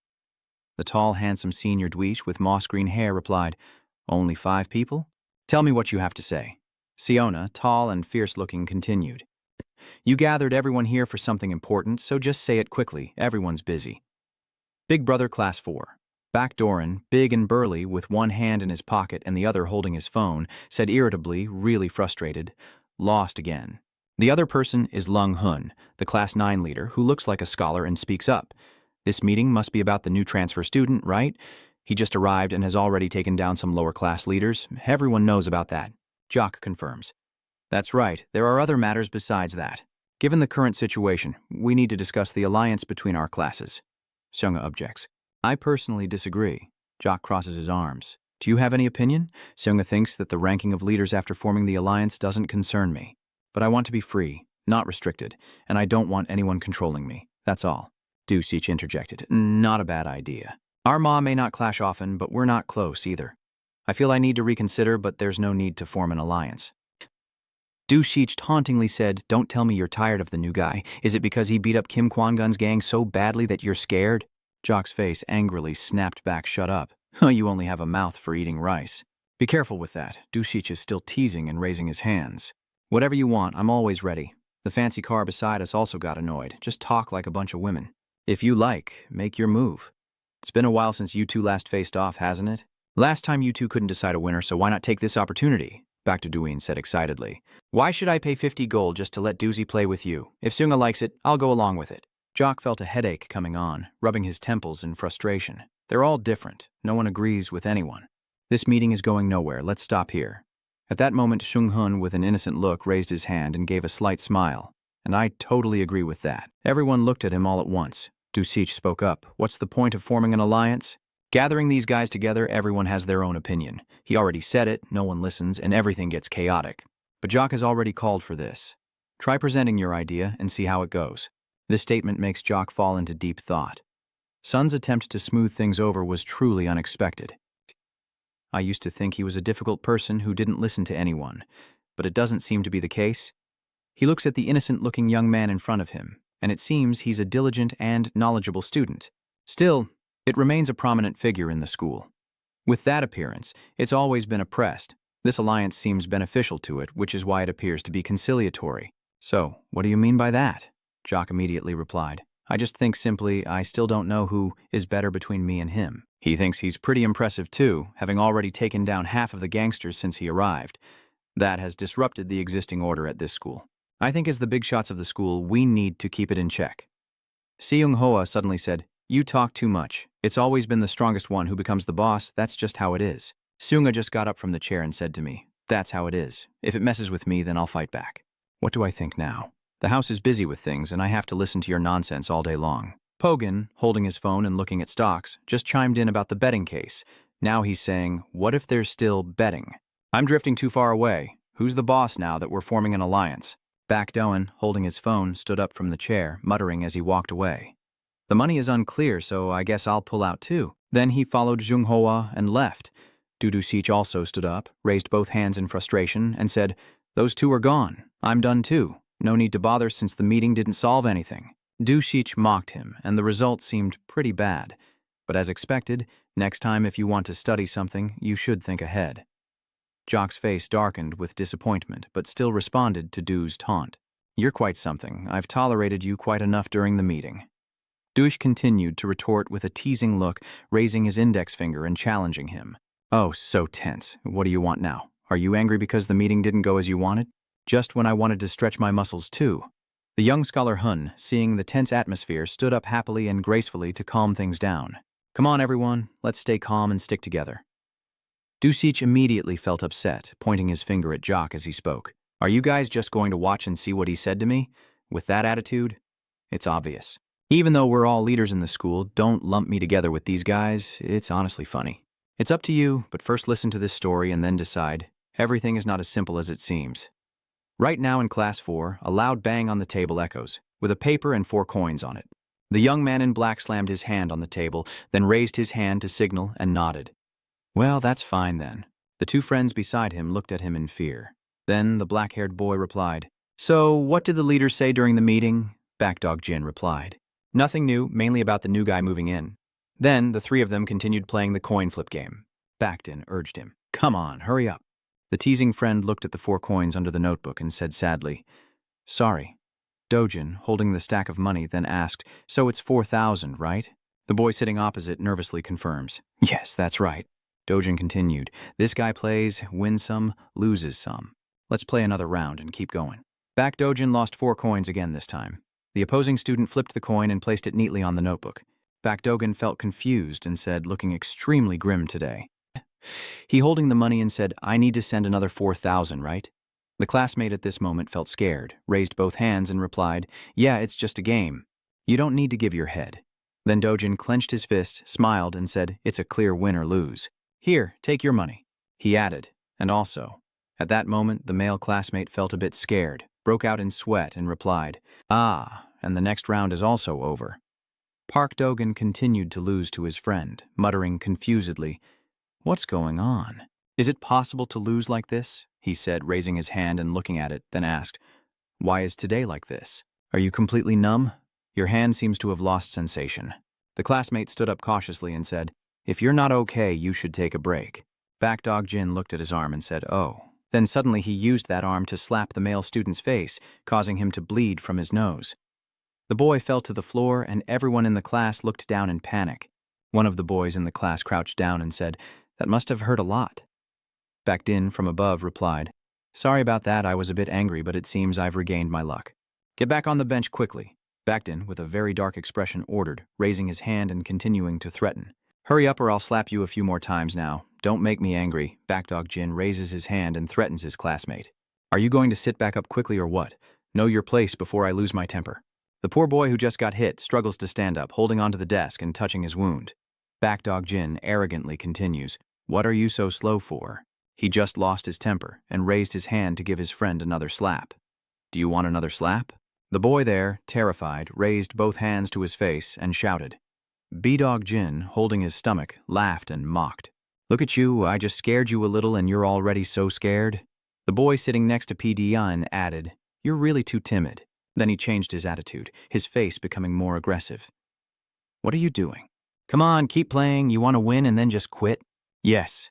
The tall, handsome senior dweech with moss-green hair replied, "Only 5 people? Tell me what you have to say." Siona, tall and fierce-looking, continued, "You gathered everyone here for something important, so just say it quickly. Everyone's busy." Big Brother Class 4. Backdoorin, big and burly, with one hand in his pocket and the other holding his phone, said irritably, really frustrated, "Lost again." The other person is Lung Hun, the Class 9 leader, who looks like a scholar and speaks up. "This meeting must be about the new transfer student, right? He just arrived and has already taken down some lower class leaders. Everyone knows about that." Jock confirms, "That's right. There are other matters besides that. Given the current situation, we need to discuss the alliance between our classes." Seunga objects. "I personally disagree." Jock crosses his arms. "Do you have any opinion?" Seunga thinks that the ranking of leaders after forming the alliance doesn't concern me. "But I want to be free, not restricted, and I don't want anyone controlling me. That's all." Du Sich interjected. "Not a bad idea. Our ma may not clash often, but we're not close either. I feel I need to reconsider, but there's no need to form an alliance. Du Shich tauntingly said, "Don't tell me you're tired of the new guy. Is it because he beat up Kim Kwon-gun's gang so badly that you're scared?" Jock's face angrily snapped back, "Shut up. You only have a mouth for eating rice." "Be careful with that." Du Shich is still teasing and raising his hands. "Whatever you want, I'm always ready. The fancy car beside us also got annoyed. Just talk like a bunch of women. If you like, make your move. It's been a while since you two last faced off, hasn't it? Last time you two couldn't decide a winner, so why not take this opportunity?" Back to Duin said excitedly. "Why should I pay 50 gold just to let Doozy play with you? If Sunga likes it, I'll go along with it." Jock felt a headache coming on, rubbing his temples in frustration. They're all different. No one agrees with anyone. "This meeting is going nowhere. Let's stop here." At that moment, Shung-hun, with an innocent look, raised his hand and gave a slight smile. "And I totally agree with that." Everyone looked at him all at once. Du Shich spoke up. "What's the point of forming an alliance? Gathering these guys together, everyone has their own opinion. He already said it, no one listens, and everything gets chaotic. But Jock has already called for this. Try presenting your idea and see how it goes." This statement makes Jock fall into deep thought. Sun's attempt to smooth things over was truly unexpected. "I used to think he was a difficult person who didn't listen to anyone, but it doesn't seem to be the case." He looks at the innocent-looking young man in front of him, and it seems he's a diligent and knowledgeable student. Still, it remains a prominent figure in the school. With that appearance, it's always been oppressed. This alliance seems beneficial to it, which is why it appears to be conciliatory. "So, what do you mean by that?" Jock immediately replied. "I just think simply I still don't know who is better between me and him. He thinks he's pretty impressive too, having already taken down half of the gangsters since he arrived. That has disrupted the existing order at this school. I think as the big shots of the school, we need to keep it in check." Seung-hoa suddenly said, "You talk too much. It's always been the strongest one who becomes the boss. That's just how it is." Sunga just got up from the chair and said to me, "That's how it is. If it messes with me, then I'll fight back." What do I think now? The house is busy with things, and I have to listen to your nonsense all day long. Pogan, holding his phone and looking at stocks, just chimed in about the betting case. Now he's saying, "What if there's still betting?" I'm drifting too far away. Who's the boss now that we're forming an alliance? Baek Doan, holding his phone, stood up from the chair, muttering as he walked away. "The money is unclear, so I guess I'll pull out too." Then he followed Jung-hoa and left. Du Shich also stood up, raised both hands in frustration, and said, "Those two are gone. I'm done too. No need to bother since the meeting didn't solve anything." Du Shich mocked him, and the result seemed pretty bad. But as expected, next time if you want to study something, you should think ahead. Jock's face darkened with disappointment, but still responded to Du's taunt. "You're quite something. I've tolerated you quite enough during the meeting." Dush continued to retort with a teasing look, raising his index finger and challenging him. "Oh, so tense. What do you want now? Are you angry because the meeting didn't go as you wanted?" "Just when I wanted to stretch my muscles too." The young scholar Hun, seeing the tense atmosphere, stood up happily and gracefully to calm things down. "Come on, everyone. Let's stay calm and stick together." Du Shich immediately felt upset, pointing his finger at Jock as he spoke. "Are you guys just going to watch and see what he said to me? With that attitude? It's obvious. Even though we're all leaders in the school, don't lump me together with these guys. It's honestly funny. It's up to you, but first listen to this story and then decide. Everything is not as simple as it seems." Right now in Class 4, a loud bang on the table echoes, with a paper and 4 coins on it. The young man in black slammed his hand on the table, then raised his hand to signal and nodded. "Well, that's fine then." The 2 friends beside him looked at him in fear. Then the black-haired boy replied, "So, what did the leaders say during the meeting?" Backdog Jin replied, "Nothing new, mainly about the new guy moving in." Then the 3 of them continued playing the coin flip game. Backdin urged him, "Come on, hurry up." The teasing friend looked at the 4 coins under the notebook and said sadly, "Sorry." Dojin, holding the stack of money, then asked, "So it's 4,000, right?" The boy sitting opposite nervously confirms, "Yes, that's right." Dojin continued, "This guy plays, wins some, loses some. Let's play another round and keep going." Back Dojin lost 4 coins again this time. The opposing student flipped the coin and placed it neatly on the notebook. Back Dogen felt confused and said, looking extremely grim today. He holding the money and said, "I need to send another 4,000, right?" The classmate at this moment felt scared, raised both hands and replied, "Yeah, it's just a game. You don't need to give your head." Then Dojin clenched his fist, smiled, and said, "It's a clear win or lose. Here, take your money." He added, "And also." At that moment, the male classmate felt a bit scared, broke out in sweat, and replied, "Ah, and the next round is also over." Park Dogan continued to lose to his friend, muttering confusedly, "What's going on?" Is it possible to lose like this? He said, raising his hand and looking at it, then asked, Why is today like this? Are you completely numb? Your hand seems to have lost sensation. The classmate stood up cautiously and said, If you're not okay, you should take a break. Backdog Jin looked at his arm and said, Oh. Then suddenly he used that arm to slap the male student's face, causing him to bleed from his nose. The boy fell to the floor, and everyone in the class looked down in panic. One of the boys in the class crouched down and said, That must have hurt a lot. Backdin from above replied, Sorry about that, I was a bit angry, but it seems I've regained my luck. Get back on the bench quickly. Backdin, with a very dark expression, ordered, raising his hand and continuing to threaten. Hurry up or I'll slap you a few more times now. Don't make me angry. Backdog Jin raises his hand and threatens his classmate. Are you going to sit back up quickly or what? Know your place before I lose my temper. The poor boy who just got hit struggles to stand up, holding onto the desk and touching his wound. Backdog Jin arrogantly continues, What are you so slow for? He just lost his temper and raised his hand to give his friend another slap. Do you want another slap? The boy there, terrified, raised both hands to his face and shouted. B-Dog Jin, holding his stomach, laughed and mocked. Look at you, I just scared you a little and you're already so scared. The boy sitting next to PDN added, You're really too timid. Then he changed his attitude, his face becoming more aggressive. What are you doing? Come on, keep playing, you want to win and then just quit? Yes.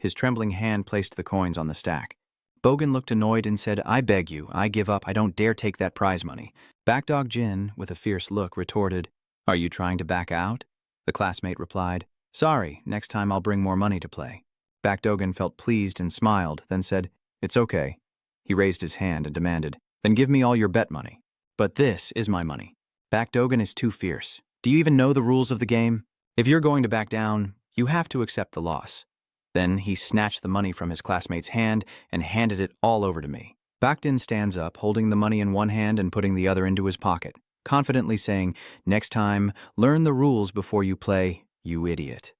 His trembling hand placed the coins on the stack. Bogan looked annoyed and said, I beg you, I give up, I don't dare take that prize money. Backdog Jin, with a fierce look, retorted, Are you trying to back out? The classmate replied, Sorry, next time I'll bring more money to play. Backdogan felt pleased and smiled, then said, It's okay. He raised his hand and demanded, Then give me all your bet money. But this is my money. Backdogan is too fierce. Do you even know the rules of the game? If you're going to back down, you have to accept the loss. Then he snatched the money from his classmate's hand and handed it all over to me. Backdin stands up, holding the money in one hand and putting the other into his pocket, confidently saying, Next time, learn the rules before you play, you idiot.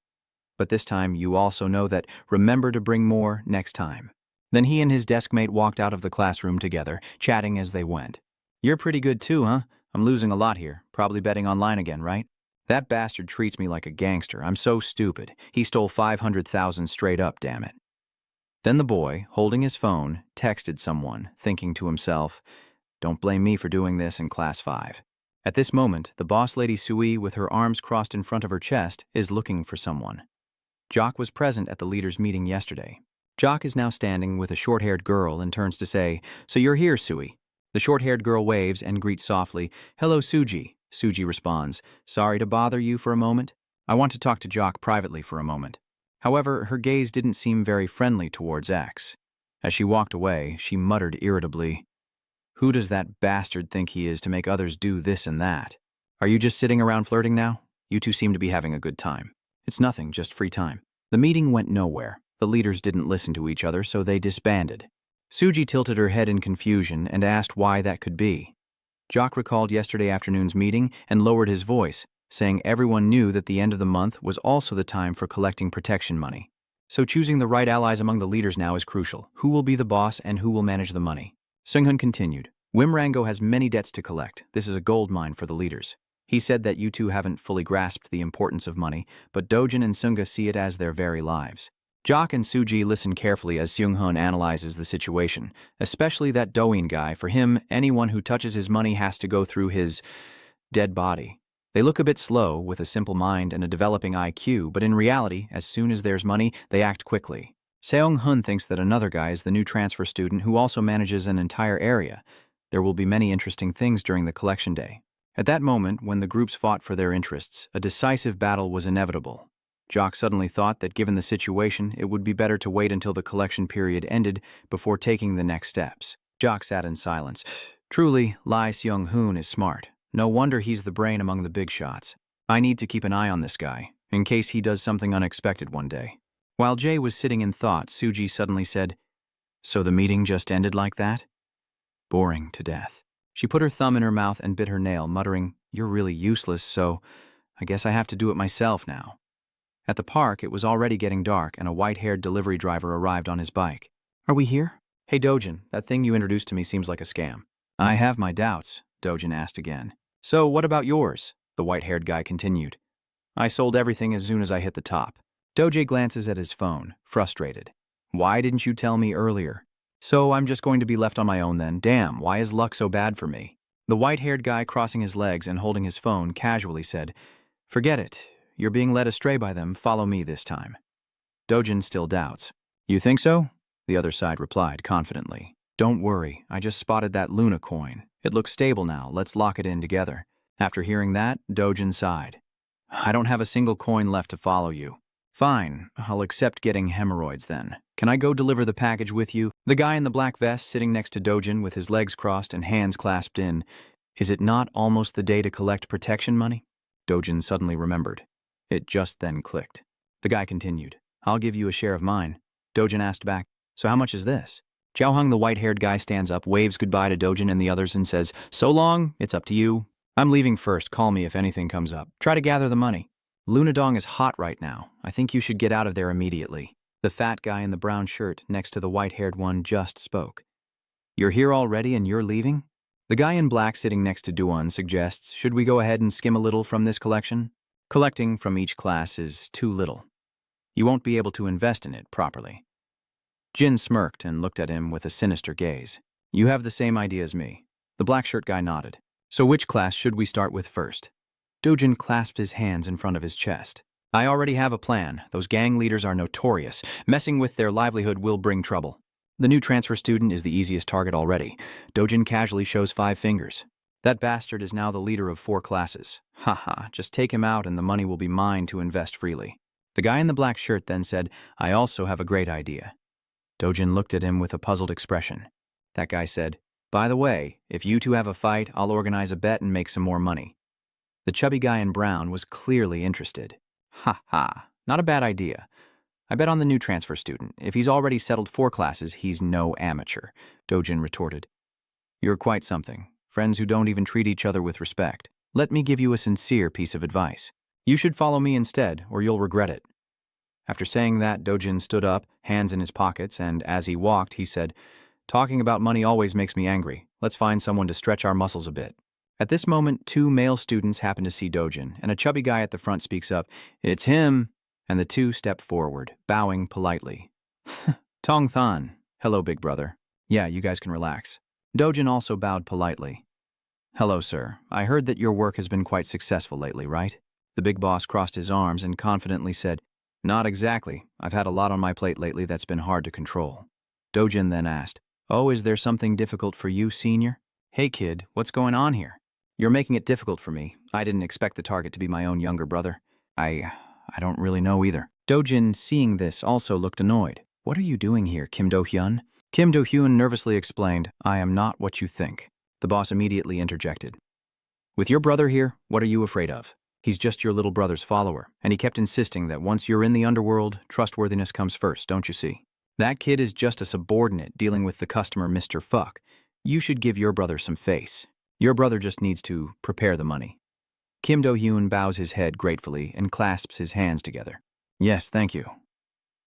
But this time, you also know that remember to bring more next time. Then he and his deskmate walked out of the classroom together, chatting as they went. You're pretty good too, huh? I'm losing a lot here, probably betting online again, right? That bastard treats me like a gangster. I'm so stupid. He stole 500,000 straight up, damn it. Then the boy, holding his phone, texted someone, thinking to himself, Don't blame me for doing this in class 5. At this moment, the boss lady Sui, with her arms crossed in front of her chest, is looking for someone. Jock was present at the leaders' meeting yesterday. Jock is now standing with a short-haired girl and turns to say, So you're here, Sui. The short-haired girl waves and greets softly, Hello, Suji. Suji responds, Sorry to bother you for a moment. I want to talk to Jock privately for a moment. However, her gaze didn't seem very friendly towards X. As she walked away, she muttered irritably, Who does that bastard think he is to make others do this and that? Are you just sitting around flirting now? You two seem to be having a good time. It's nothing, just free time. The meeting went nowhere. The leaders didn't listen to each other, so they disbanded. Suji tilted her head in confusion and asked why that could be. Jock recalled yesterday afternoon's meeting and lowered his voice, saying everyone knew that the end of the month was also the time for collecting protection money. So choosing the right allies among the leaders now is crucial. Who will be the boss and who will manage the money? Seunghun continued. Wimrango has many debts to collect. This is a gold mine for the leaders. He said that you two haven't fully grasped the importance of money, but Dojin and Sunga see it as their very lives. Jock and Suji listen carefully as Seunghun analyzes the situation, especially that Doin guy. For him, anyone who touches his money has to go through his dead body. They look a bit slow, with a simple mind and a developing IQ, but in reality, as soon as there's money, they act quickly. Seunghun thinks that another guy is the new transfer student who also manages an entire area. There will be many interesting things during the collection day. At that moment, when the groups fought for their interests, a decisive battle was inevitable. Jock suddenly thought that given the situation, it would be better to wait until the collection period ended before taking the next steps. Jock sat in silence. Truly, Lai Seung-hoon is smart. No wonder he's the brain among the big shots. I need to keep an eye on this guy, in case he does something unexpected one day. While Jay was sitting in thought, Suji suddenly said, So the meeting just ended like that? Boring to death. She put her thumb in her mouth and bit her nail, muttering, You're really useless, so I guess I have to do it myself now. At the park, it was already getting dark, and a white-haired delivery driver arrived on his bike. Are we here? Hey, Dojin, that thing you introduced to me seems like a scam. I have my doubts, Dojin asked again. So what about yours? The white-haired guy continued. I sold everything as soon as I hit the top. Doje glances at his phone, frustrated. Why didn't you tell me earlier? So I'm just going to be left on my own then. Damn, why is luck so bad for me? The white-haired guy crossing his legs and holding his phone casually said, "Forget it. You're being led astray by them. Follow me this time." Dojin still doubts. "You think so?" The other side replied confidently. "Don't worry, I just spotted that Luna coin. It looks stable now. Let's lock it in together." After hearing that, Dojin sighed. "I don't have a single coin left to follow you." "Fine, I'll accept getting hemorrhoids then. Can I go deliver the package with you?" The guy in the black vest sitting next to Dojin with his legs crossed and hands clasped in. "Is it not almost the day to collect protection money?" Dojin suddenly remembered. It just then clicked. The guy continued, "I'll give you a share of mine." Dojin asked back, "So how much is this?" Jiaoheng, the white-haired guy, stands up, waves goodbye to Dojin and the others and says, "So long, it's up to you. I'm leaving first, call me if anything comes up. Try to gather the money." "Lunadong is hot right now. I think you should get out of there immediately." The fat guy in the brown shirt next to the white-haired one just spoke. "You're here already and you're leaving?" The guy in black sitting next to Duan suggests, "Should we go ahead and skim a little from this collection? Collecting from each class is too little. You won't be able to invest in it properly." Jin smirked and looked at him with a sinister gaze. "You have the same idea as me." The black shirt guy nodded. "So which class should we start with first?" Dojin clasped his hands in front of his chest. "I already have a plan. Those gang leaders are notorious. Messing with their livelihood will bring trouble. The new transfer student is the easiest target already." Dojin casually shows 5 fingers. "That bastard is now the leader of 4 classes. Haha, just take him out and the money will be mine to invest freely." The guy in the black shirt then said, "I also have a great idea." Dojin looked at him with a puzzled expression. That guy said, "By the way, if you two have a fight, I'll organize a bet and make some more money." The chubby guy in brown was clearly interested. "Ha ha, not a bad idea. I bet on the new transfer student. If he's already settled 4 classes, he's no amateur," Dojin retorted. "You're quite something. Friends who don't even treat each other with respect. Let me give you a sincere piece of advice. You should follow me instead, or you'll regret it." After saying that, Dojin stood up, hands in his pockets, and as he walked, he said, "Talking about money always makes me angry. Let's find someone to stretch our muscles a bit." At this moment, 2 male students happen to see Dojin, and a chubby guy at the front speaks up, "It's him," and the 2 step forward, bowing politely. "Tong Than, hello, big brother. Yeah, you guys can relax." Dojin also bowed politely. "Hello, sir. I heard that your work has been quite successful lately, right?" The big boss crossed his arms and confidently said, "Not exactly. I've had a lot on my plate lately that's been hard to control." Dojin then asked, "Oh, is there something difficult for you, senior?" "Hey, kid, what's going on here? You're making it difficult for me. I didn't expect the target to be my own younger brother. I don't really know either." Dojin, seeing this, also looked annoyed. "What are you doing here, Kim Do-hyun?" Kim Do-hyun nervously explained, "I am not what you think." The boss immediately interjected. "With your brother here, what are you afraid of? He's just your little brother's follower, and he kept insisting that once you're in the underworld, trustworthiness comes first, don't you see? That kid is just a subordinate dealing with the customer, Mr. Fuck. You should give your brother some face. Your brother just needs to prepare the money." Kim Do-hyun bows his head gratefully and clasps his hands together. "Yes, thank you."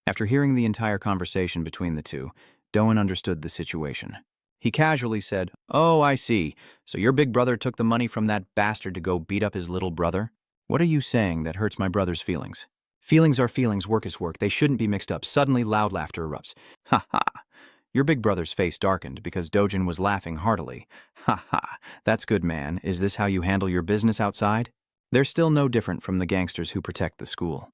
After hearing the entire conversation between the 2, Doan understood the situation. He casually said, "Oh, I see. So your big brother took the money from that bastard to go beat up his little brother? What are you saying that hurts my brother's feelings?" "Feelings are feelings, work is work. They shouldn't be mixed up." Suddenly, loud laughter erupts. "Ha ha." Your big brother's face darkened because Dojin was laughing heartily. "Ha ha, that's good, man. Is this how you handle your business outside?" They're still no different from the gangsters who protect the school.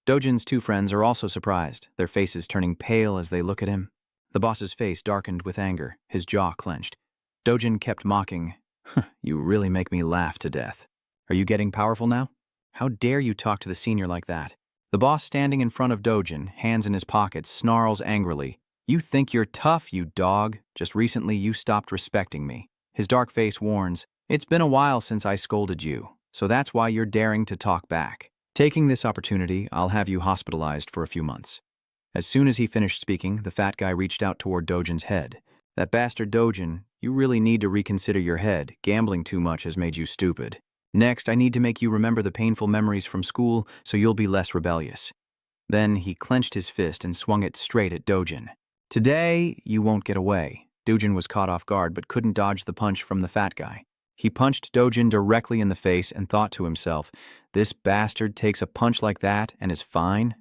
Dojin's 2 friends are also surprised, their faces turning pale as they look at him. The boss's face darkened with anger, his jaw clenched. Dojin kept mocking, "You really make me laugh to death. Are you getting powerful now? How dare you talk to the senior like that?" The boss, standing in front of Dojin, hands in his pockets, snarls angrily, "You think you're tough, you dog. Just recently you stopped respecting me." His dark face warns, "It's been a while since I scolded you, so that's why you're daring to talk back. Taking this opportunity, I'll have you hospitalized for a few months." As soon as he finished speaking, the fat guy reached out toward Dojin's head. "That bastard Dojin, you really need to reconsider your head. Gambling too much has made you stupid. Next, I need to make you remember the painful memories from school so you'll be less rebellious." Then he clenched his fist and swung it straight at Dojin. "Today, you won't get away." Dojin was caught off guard but couldn't dodge the punch from the fat guy. He punched Dojin directly in the face and thought to himself, "This bastard takes a punch like that and is fine?"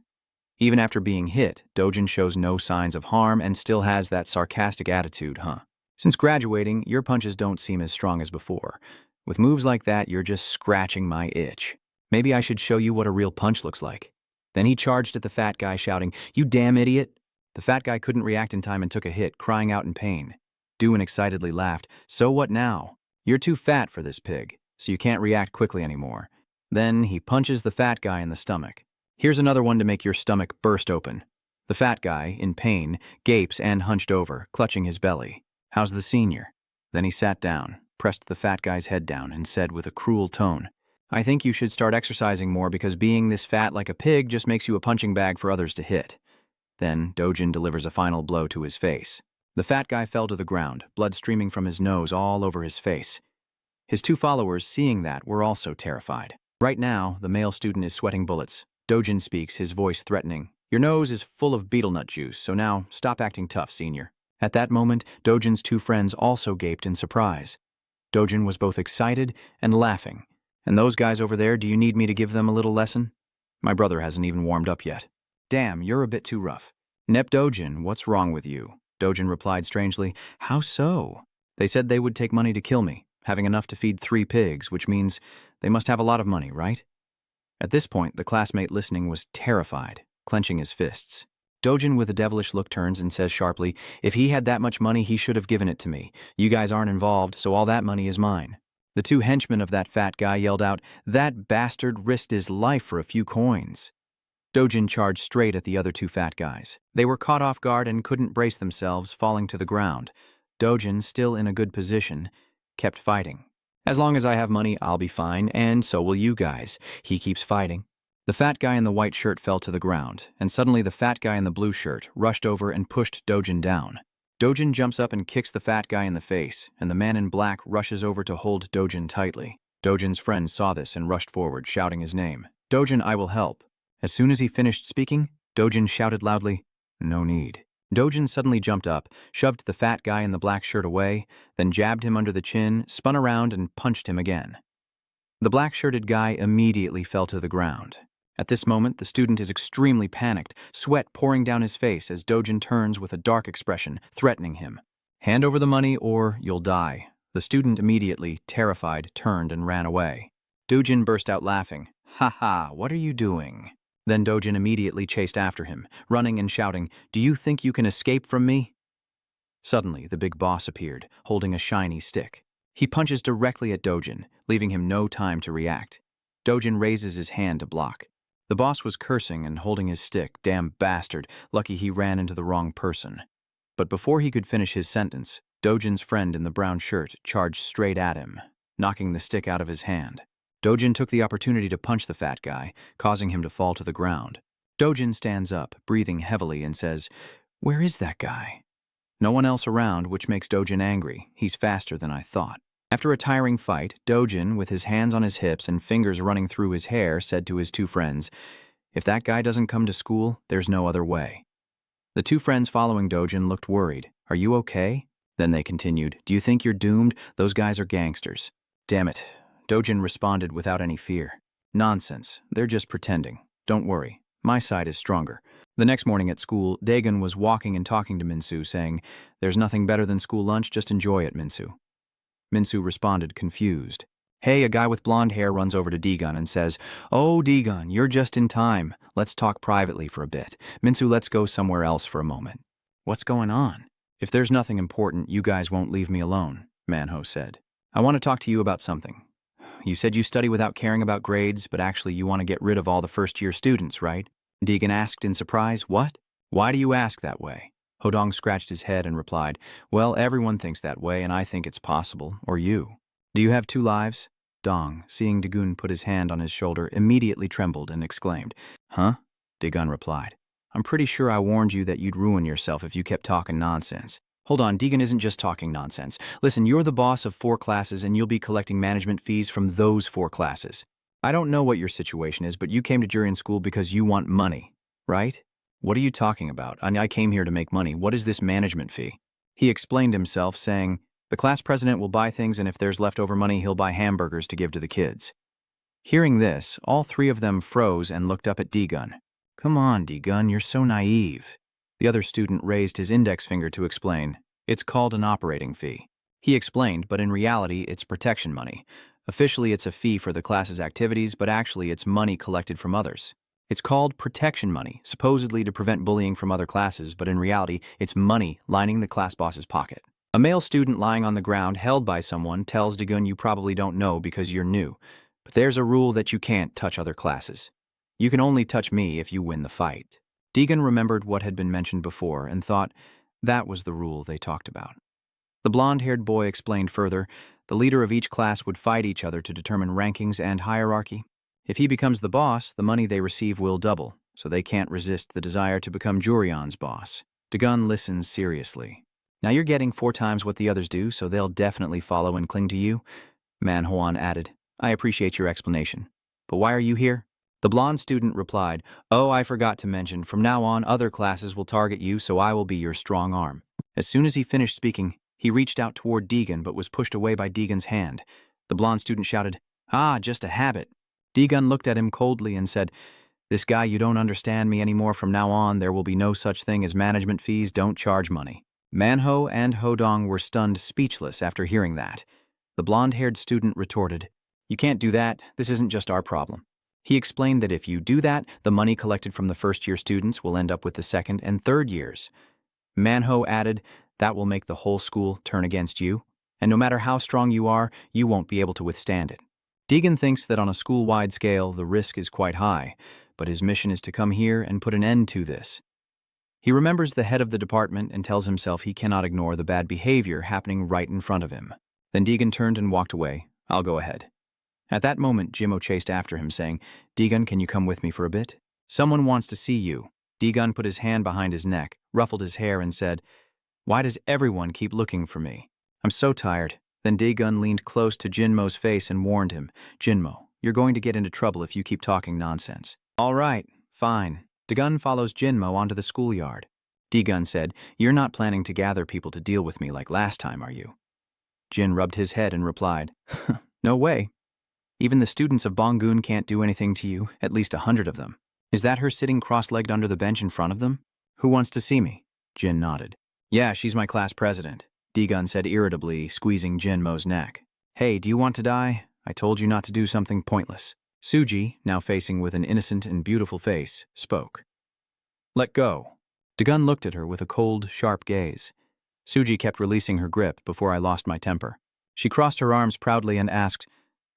Even after being hit, Dojin shows no signs of harm and still has that sarcastic attitude, huh? Since graduating, your punches don't seem as strong as before. With moves like that, you're just scratching my itch. Maybe I should show you what a real punch looks like. Then he charged at the fat guy, shouting, "You damn idiot!" The fat guy couldn't react in time and took a hit, crying out in pain. Doan excitedly laughed. "So what now? You're too fat for this pig, so you can't react quickly anymore." Then he punches the fat guy in the stomach. "Here's another one to make your stomach burst open." The fat guy, in pain, gapes and hunched over, clutching his belly. "How's the senior?" Then he sat down, pressed the fat guy's head down, and said with a cruel tone, "I think you should start exercising more because being this fat like a pig just makes you a punching bag for others to hit." Then Dojin delivers a final blow to his face. The fat guy fell to the ground, blood streaming from his nose all over his face. His two followers, seeing that, were also terrified. Right now, the male student is sweating bullets. Dojin speaks, his voice threatening. "Your nose is full of betel nut juice, so now stop acting tough, senior." At that moment, Dojin's two friends also gaped in surprise. Dojin was both excited and laughing. "And those guys over there, do you need me to give them a little lesson? My brother hasn't even warmed up yet." "Damn, you're a bit too rough." "Nep Dojin, what's wrong with you?" Dojin replied strangely. "How so?" "They said they would take money to kill me, having enough to feed 3 pigs, which means they must have a lot of money, right?" At this point, the classmate listening was terrified, clenching his fists. Dojin with a devilish look turns and says sharply, "If he had that much money, he should have given it to me. You guys aren't involved, so all that money is mine." The two henchmen of that fat guy yelled out, "That bastard risked his life for a few coins." Dojin charged straight at the other two fat guys. They were caught off guard and couldn't brace themselves, falling to the ground. Dojin, still in a good position, kept fighting. "As long as I have money, I'll be fine, and so will you guys." He keeps fighting. The fat guy in the white shirt fell to the ground, and suddenly the fat guy in the blue shirt rushed over and pushed Dojin down. Dojin jumps up and kicks the fat guy in the face, and the man in black rushes over to hold Dojin tightly. Dojin's friends saw this and rushed forward, shouting his name. "Dojin, I will help." As soon as he finished speaking, Dojin shouted loudly, "No need." Dojin suddenly jumped up, shoved the fat guy in the black shirt away, then jabbed him under the chin, spun around, and punched him again. The black-shirted guy immediately fell to the ground. At this moment, the student is extremely panicked, sweat pouring down his face as Dojin turns with a dark expression, threatening him. "Hand over the money or you'll die." The student immediately, terrified, turned and ran away. Dojin burst out laughing. "Ha ha, what are you doing?" Then Dojin immediately chased after him, running and shouting, "Do you think you can escape from me?" Suddenly, the big boss appeared, holding a shiny stick. He punches directly at Dojin, leaving him no time to react. Dojin raises his hand to block. The boss was cursing and holding his stick. "Damn bastard, lucky he ran into the wrong person." But before he could finish his sentence, Dojin's friend in the brown shirt charged straight at him, knocking the stick out of his hand. Dojin took the opportunity to punch the fat guy, causing him to fall to the ground. Dojin stands up, breathing heavily, and says, "Where is that guy?" No one else around, which makes Dojin angry. He's faster than I thought. After a tiring fight, Dojin, with his hands on his hips and fingers running through his hair, said to his two friends, "If that guy doesn't come to school, there's no other way." The two friends following Dojin looked worried. "Are you okay?" Then they continued, "Do you think you're doomed? Those guys are gangsters." "Damn it." Dojin responded without any fear. "Nonsense. They're just pretending. Don't worry. My side is stronger." The next morning at school, Dagon was walking and talking to Minsu, saying, "There's nothing better than school lunch, just enjoy it, Minsu." Minsu responded, confused. Hey, a guy with blonde hair runs over to Dagon and says, "Oh, Dagon, you're just in time. Let's talk privately for a bit. Minsu, let's go somewhere else for a moment." "What's going on?" "If there's nothing important, you guys won't leave me alone," Manhwa said. "I want to talk to you about something. You said you study without caring about grades, but actually you want to get rid of all the first-year students, right?" Dagon asked in surprise. "What? Why do you ask that way?" Hodong scratched his head and replied, "Well, everyone thinks that way, and I think it's possible. Or you. Do you have 2 lives? Dong, seeing Dagon put his hand on his shoulder, immediately trembled and exclaimed, "Huh?" Dagon replied, "I'm pretty sure I warned you that you'd ruin yourself if you kept talking nonsense." "Hold on, Dagon isn't just talking nonsense. Listen, you're the boss of 4 classes and you'll be collecting management fees from those 4 classes. I don't know what your situation is, but you came to Jurian school because you want money, right?" "What are you talking about? I came here to make money. What is this management fee?" He explained himself, saying, "The class president will buy things and if there's leftover money, he'll buy hamburgers to give to the kids." Hearing this, all 3 of them froze and looked up at Dagon. Come on, D-Gun, you're so naive. The other student raised his index finger to explain. It's called an operating fee. He explained, but in reality, it's protection money. Officially, it's a fee for the class's activities, but actually, it's money collected from others. It's called protection money, supposedly to prevent bullying from other classes, but in reality, it's money lining the class boss's pocket. A male student lying on the ground held by someone tells Dagun you probably don't know because you're new, but there's a rule that you can't touch other classes. You can only touch me if you win the fight. Deegan remembered what had been mentioned before and thought that was the rule they talked about. The blonde-haired boy explained further, the leader of each class would fight each other to determine rankings and hierarchy. If he becomes the boss, the money they receive will double, so they can't resist the desire to become Jurion's boss. Dagun listens seriously. Now you're getting 4 times what the others do, so they'll definitely follow and cling to you, Manhwa added. I appreciate your explanation. But why are you here? The blonde student replied, Oh, I forgot to mention, from now on, other classes will target you, so I will be your strong arm. As soon as he finished speaking, he reached out toward Deegan, but was pushed away by Deegan's hand. The blonde student shouted, Ah, just a habit. Deegan looked at him coldly and said, This guy, you don't understand me anymore. From now on, there will be no such thing as management fees. Don't charge money. Manho and Hodong were stunned speechless after hearing that. The blonde-haired student retorted, You can't do that. This isn't just our problem. He explained that if you do that, the money collected from the first-year students will end up with the second and third years. Manho added, That will make the whole school turn against you, and no matter how strong you are, you won't be able to withstand it. Deegan thinks that on a school-wide scale, the risk is quite high, but his mission is to come here and put an end to this. He remembers the head of the department and tells himself he cannot ignore the bad behavior happening right in front of him. Then Deegan turned and walked away. I'll go ahead. At that moment, Jimmo chased after him, saying, Deegan, can you come with me for a bit? Someone wants to see you. Deegan put his hand behind his neck, ruffled his hair, and said, Why does everyone keep looking for me? I'm so tired. Then Deegan leaned close to Jinmo's face and warned him, Jinmo, you're going to get into trouble if you keep talking nonsense. All right, fine. Deegan follows Jinmo onto the schoolyard. Deegan said, You're not planning to gather people to deal with me like last time, are you? Jin rubbed his head and replied, No way. Even the students of Bonggoon can't do anything to you, at least 100 of them. Is that her sitting cross-legged under the bench in front of them? Who wants to see me? Jin nodded. Yeah, she's my class president, Deegan said irritably, squeezing Jinmo's neck. Hey, do you want to die? I told you not to do something pointless. Suji, now facing with an innocent and beautiful face, spoke. Let go. Deegan looked at her with a cold, sharp gaze. Suji kept releasing her grip before I lost my temper. She crossed her arms proudly and asked,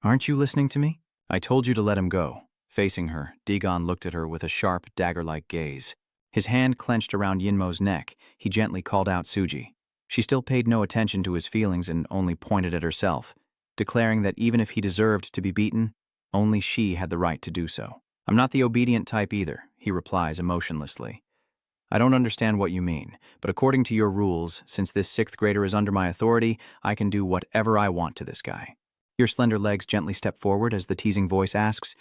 Aren't you listening to me? I told you to let him go. Facing her, Deegan looked at her with a sharp, dagger-like gaze. His hand clenched around Yinmo's neck. He gently called out Suji. She still paid no attention to his feelings and only pointed at herself, declaring that even if he deserved to be beaten, only she had the right to do so. I'm not the obedient type either, he replies emotionlessly. I don't understand what you mean, but according to your rules, since this 6th grader is under my authority, I can do whatever I want to this guy. Your slender legs gently step forward as the teasing voice asks,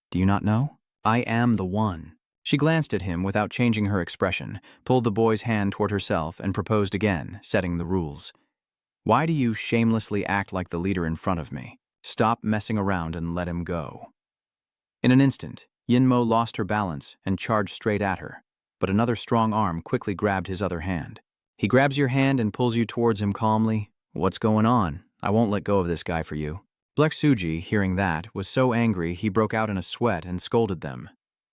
Do you not know? I am the one. She glanced at him without changing her expression, pulled the boy's hand toward herself, and proposed again, setting the rules. Why do you shamelessly act like the leader in front of me? Stop messing around and let him go. In an instant, Yinmo lost her balance and charged straight at her, but another strong arm quickly grabbed his other hand. He grabs your hand and pulls you towards him calmly. What's going on? I won't let go of this guy for you. Black Suji, hearing that, was so angry he broke out in a sweat and scolded them.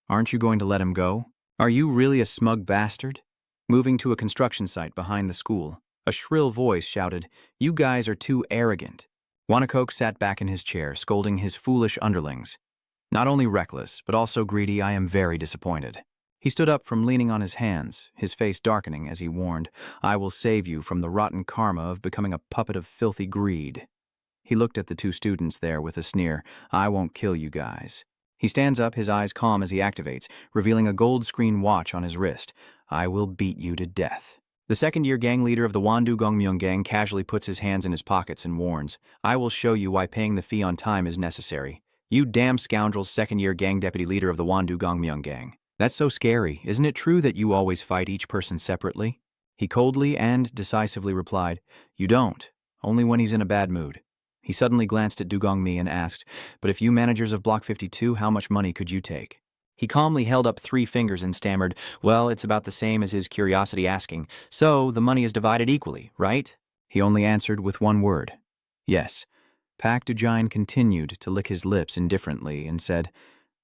Aren't you going to let him go? Are you really a smug bastard? Moving to a construction site behind the school, a shrill voice shouted, You guys are too arrogant. Wanakok sat back in his chair, scolding his foolish underlings. Not only reckless, but also greedy, I am very disappointed. He stood up from leaning on his hands, his face darkening as he warned, I will save you from the rotten karma of becoming a puppet of filthy greed. He looked at the 2 students there with a sneer, I won't kill you guys. He stands up, his eyes calm as he activates, revealing a gold screen watch on his wrist. I will beat you to death. The second-year gang leader of the Wandu Gongmyeong gang casually puts his hands in his pockets and warns, I will show you why paying the fee on time is necessary. You damn scoundrels, second-year gang deputy leader of the Wandu Gongmyeong gang. That's so scary. Isn't it true that you always fight each person separately? He coldly and decisively replied, You don't, only when he's in a bad mood. He suddenly glanced at Dugong Mi and asked, But if you managers of Block 52, how much money could you take? He calmly held up 3 fingers and stammered, "Well, it's about the same as his curiosity asking. So, the money is divided equally, right?" He only answered with one word. Yes. Pak Dujine continued to lick his lips indifferently and said,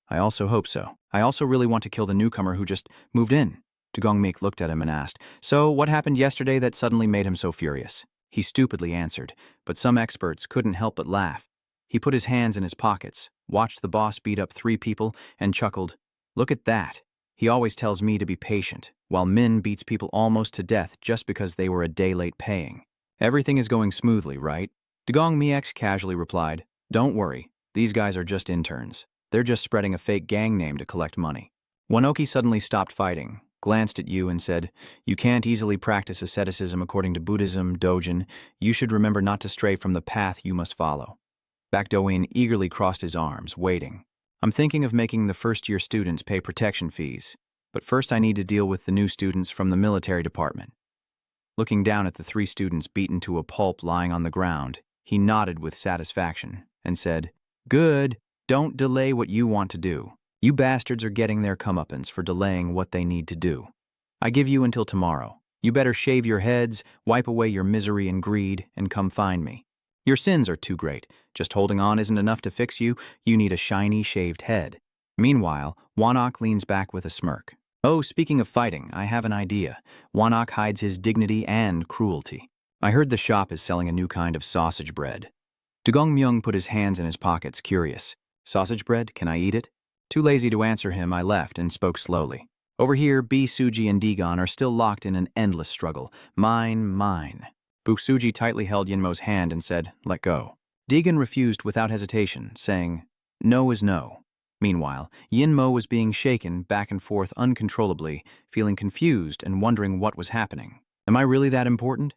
"I also hope so. I also really want to kill the newcomer who just moved in." Dugongmik looked at him and asked, "So, what happened yesterday that suddenly made him so furious?" He stupidly answered, but some experts couldn't help but laugh. He put his hands in his pockets, watched the boss beat up 3 people, and chuckled, "Look at that. He always tells me to be patient, while Min beats people almost to death just because they were a day late paying. Everything is going smoothly, right?" Dugong Miex casually replied, "Don't worry, these guys are just interns. They're just spreading a fake gang name to collect money." Wanoki suddenly stopped fighting, glanced at you and said, "You can't easily practice asceticism according to Buddhism, Dojin. You should remember not to stray from the path you must follow." Bakdoin eagerly crossed his arms, waiting. "I'm thinking of making the first-year students pay protection fees, but first I need to deal with the new students from the military department." Looking down at the 3 students beaten to a pulp lying on the ground, he nodded with satisfaction and said, "Good, don't delay what you want to do. You bastards are getting their comeuppance for delaying what they need to do. I give you until tomorrow. You better shave your heads, wipe away your misery and greed, and come find me. Your sins are too great. Just holding on isn't enough to fix you. You need a shiny, shaved head." Meanwhile, Wanok leans back with a smirk. "Oh, speaking of fighting, I have an idea." Wanok hides his dignity and cruelty. "I heard the shop is selling a new kind of sausage bread." Dugong Myung put his hands in his pockets, curious. "Sausage bread? Can I eat it?" Too lazy to answer him, I left and spoke slowly. Over here, B, Suji, and Dagon are still locked in an endless struggle. Mine, mine. Buksuji tightly held Yinmo's hand and said, "Let go." Dagon refused without hesitation, saying, "No is no." Meanwhile, Yinmo was being shaken back and forth uncontrollably, feeling confused and wondering what was happening. Am I really that important?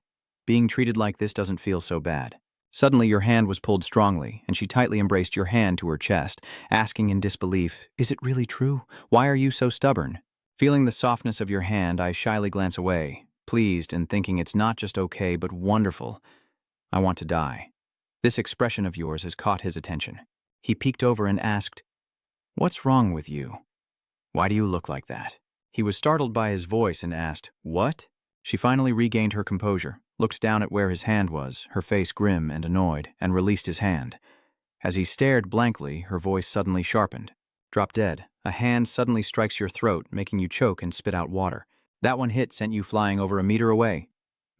Being treated like this doesn't feel so bad. Suddenly your hand was pulled strongly, and she tightly embraced your hand to her chest, asking in disbelief, "Is it really true? Why are you so stubborn?" Feeling the softness of your hand, I shyly glance away, pleased and thinking it's not just okay but wonderful. I want to die. This expression of yours has caught his attention. He peeked over and asked, "What's wrong with you? Why do you look like that?" He was startled by his voice and asked, "What?" She finally regained her composure, looked down at where his hand was, her face grim and annoyed, and released his hand. As he stared blankly, her voice suddenly sharpened. "Drop dead. A hand suddenly strikes your throat, making you choke and spit out water. That one hit sent you flying over a meter away."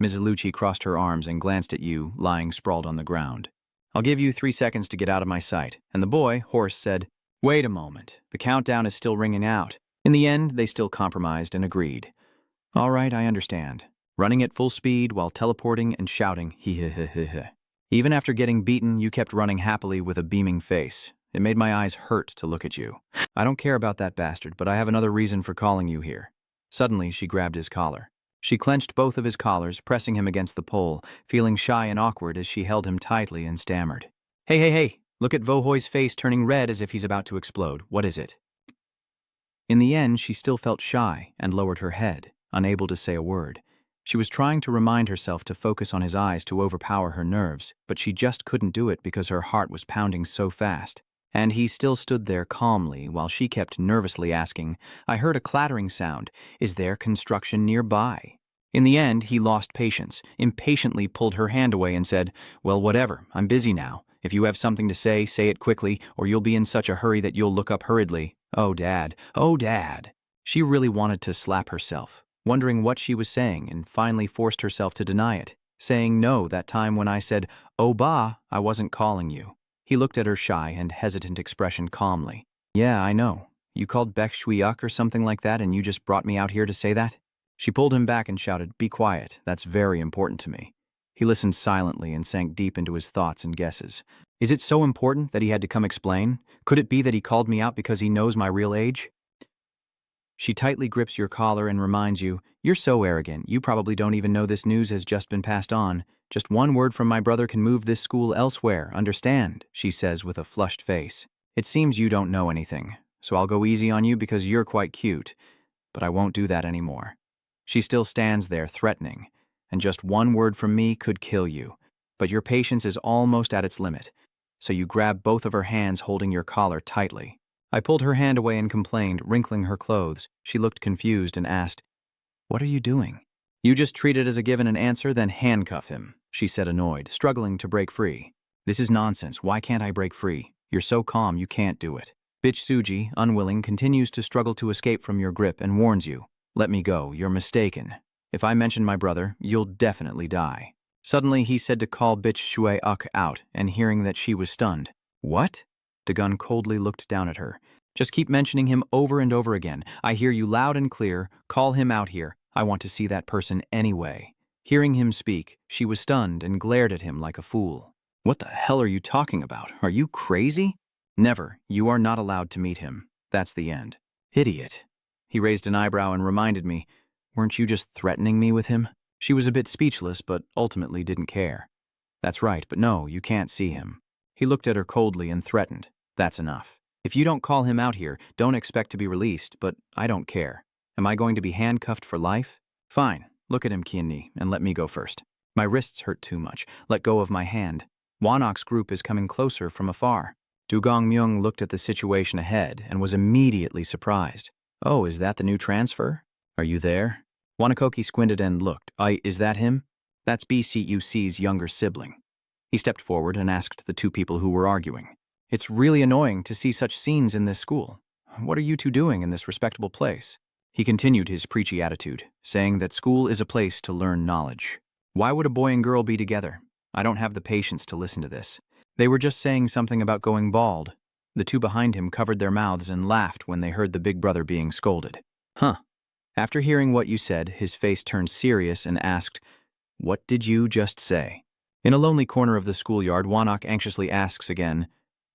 Mizuluchi crossed her arms and glanced at you, lying sprawled on the ground. "I'll give you 3 seconds to get out of my sight." And the boy, hoarse, said, "Wait a moment. The countdown is still ringing out." In the end, they still compromised and agreed. "All right, I understand." Running at full speed while teleporting and shouting, "He. Even after getting beaten, you kept running happily with a beaming face. It made my eyes hurt to look at you. I don't care about that bastard, but I have another reason for calling you here." Suddenly, she grabbed his collar. She clenched both of his collars, pressing him against the pole, feeling shy and awkward as she held him tightly and stammered. Hey. Look at Vohoi's face turning red as if he's about to explode. What is it?" In the end, she still felt shy and lowered her head, unable to say a word. She was trying to remind herself to focus on his eyes to overpower her nerves, but she just couldn't do it because her heart was pounding so fast. And he still stood there calmly while she kept nervously asking, "I heard a clattering sound. Is there construction nearby?" In the end, he lost patience, impatiently pulled her hand away and said, "Well, whatever, I'm busy now. If you have something to say it quickly, or you'll be in such a hurry that you'll look up hurriedly. Oh, Dad. Oh, Dad." She really wanted to slap herself, wondering what she was saying, and finally forced herself to deny it, saying no that time when I said, "Oh, Ba, I wasn't calling you." He looked at her shy and hesitant expression calmly. "Yeah, I know. You called Beck Shuiuk or something like that and you just brought me out here to say that?" She pulled him back and shouted, "Be quiet. That's very important to me." He listened silently and sank deep into his thoughts and guesses. Is it so important that he had to come explain? Could it be that he called me out because he knows my real age? She tightly grips your collar and reminds you, "You're so arrogant, you probably don't even know this news has just been passed on. Just one word from my brother can move this school elsewhere, understand?" she says with a flushed face. "It seems you don't know anything, so I'll go easy on you because you're quite cute. But I won't do that anymore." She still stands there threatening, and just one word from me could kill you. But your patience is almost at its limit, so you grab both of her hands holding your collar tightly. I pulled her hand away and complained, wrinkling her clothes. She looked confused and asked, "What are you doing?" "You just treat it as a given and answer, then handcuff him," she said, annoyed, struggling to break free. "This is nonsense. Why can't I break free? You're so calm you can't do it." Bitch Suji, unwilling, continues to struggle to escape from your grip and warns you, "Let me go, you're mistaken. If I mention my brother, you'll definitely die." Suddenly, he said to call bitch Shui Uk out, and hearing that she was stunned. "What?" Dagon coldly looked down at her. "Just keep mentioning him over and over again. I hear you loud and clear. Call him out here. I want to see that person anyway." Hearing him speak, she was stunned and glared at him like a fool. "What the hell are you talking about? Are you crazy?" "Never. You are not allowed to meet him. That's the end." "Idiot." He raised an eyebrow and reminded me, "Weren't you just threatening me with him?" She was a bit speechless, but ultimately didn't care. "That's right, but no, you can't see him." He looked at her coldly and threatened, "That's enough. If you don't call him out here, don't expect to be released, but I don't care. Am I going to be handcuffed for life? Fine, look at him, Kienni, and let me go first." My wrists hurt too much. Let go of my hand. Wanok's group is coming closer from afar. Dugong Myung looked at the situation ahead and was immediately surprised. "Oh, is that the new transfer? Are you there?" Wanakoki squinted and looked. Is that him?" "That's BCUC's younger sibling." He stepped forward and asked the two people who were arguing, "It's really annoying to see such scenes in this school. What are you two doing in this respectable place?" He continued his preachy attitude, saying that school is a place to learn knowledge. Why would a boy and girl be together? I don't have the patience to listen to this. They were just saying something about going bald. The two behind him covered their mouths and laughed when they heard the big brother being scolded. "Huh." After hearing what you said, his face turned serious and asked, "What did you just say?" In a lonely corner of the schoolyard, Wanok anxiously asks again,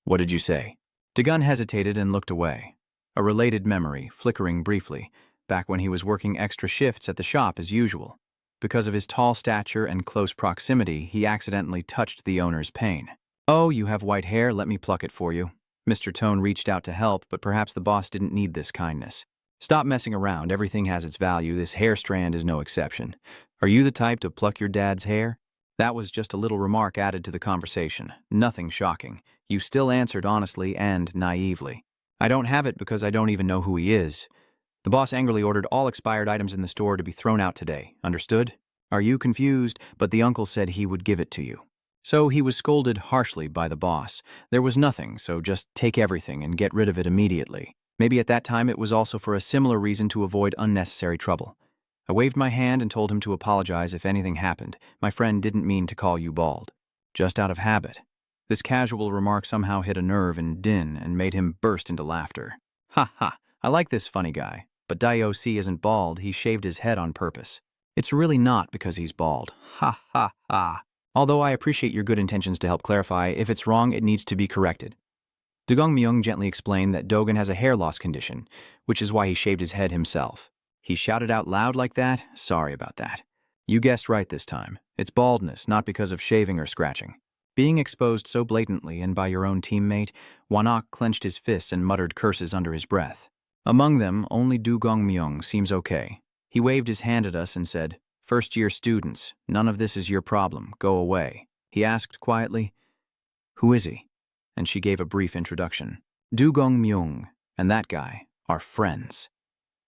"What did you say?" Dagon hesitated and looked away. A related memory, flickering briefly, back when he was working extra shifts at the shop as usual. Because of his tall stature and close proximity, he accidentally touched the owner's pane. "Oh, you have white hair, let me pluck it for you." Mr. Tone reached out to help, but perhaps the boss didn't need this kindness. "Stop messing around, everything has its value, this hair strand is no exception. Are you the type to pluck your dad's hair?" That was just a little remark added to the conversation, nothing shocking. You still answered honestly and naively. "I don't have it because I don't even know who he is." The boss angrily ordered all expired items in the store to be thrown out today, understood? Are you confused? But the uncle said he would give it to you. So he was scolded harshly by the boss. There was nothing, so just take everything and get rid of it immediately. Maybe at that time it was also for a similar reason to avoid unnecessary trouble. I waved my hand and told him to apologize if anything happened. My friend didn't mean to call you bald. Just out of habit. This casual remark somehow hit a nerve in Din and made him burst into laughter. "Ha ha, I like this funny guy. But Dio-C isn't bald, he shaved his head on purpose. It's really not because he's bald. Ha ha ha. Although I appreciate your good intentions to help clarify, if it's wrong, it needs to be corrected." Dugong Myung gently explained that Dogan has a hair loss condition, which is why he shaved his head himself. He shouted out loud like that? Sorry about that. You guessed right this time. It's baldness, not because of shaving or scratching. Being exposed so blatantly and by your own teammate, Wanok clenched his fists and muttered curses under his breath. Among them, only Dugong Myung seems okay. He waved his hand at us and said, "First-year students, none of this is your problem. Go away." He asked quietly, "Who is he?" And she gave a brief introduction. Dugong Myung and that guy are friends.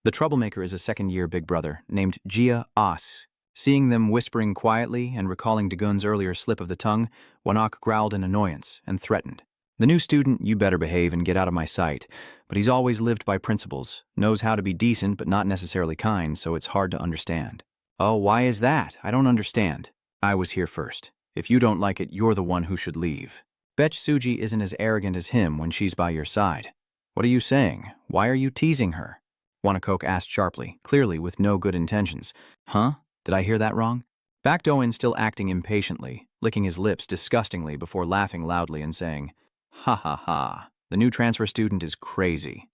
The troublemaker is a second-year big brother named Jia As. Seeing them whispering quietly and recalling Dagun's earlier slip of the tongue, Wanok growled in annoyance and threatened. "The new student, you better behave and get out of my sight. But he's always lived by principles, knows how to be decent but not necessarily kind, so it's hard to understand." "Oh, why is that? I don't understand." "I was here first. If you don't like it, you're the one who should leave. Betch Suji isn't as arrogant as him when she's by your side." "What are you saying? Why are you teasing her?" Wanakok asked sharply, clearly with no good intentions. "Huh? Did I hear that wrong?" Back Doan still acting impatiently, licking his lips disgustingly before laughing loudly and saying, "Ha ha ha, the new transfer student is crazy."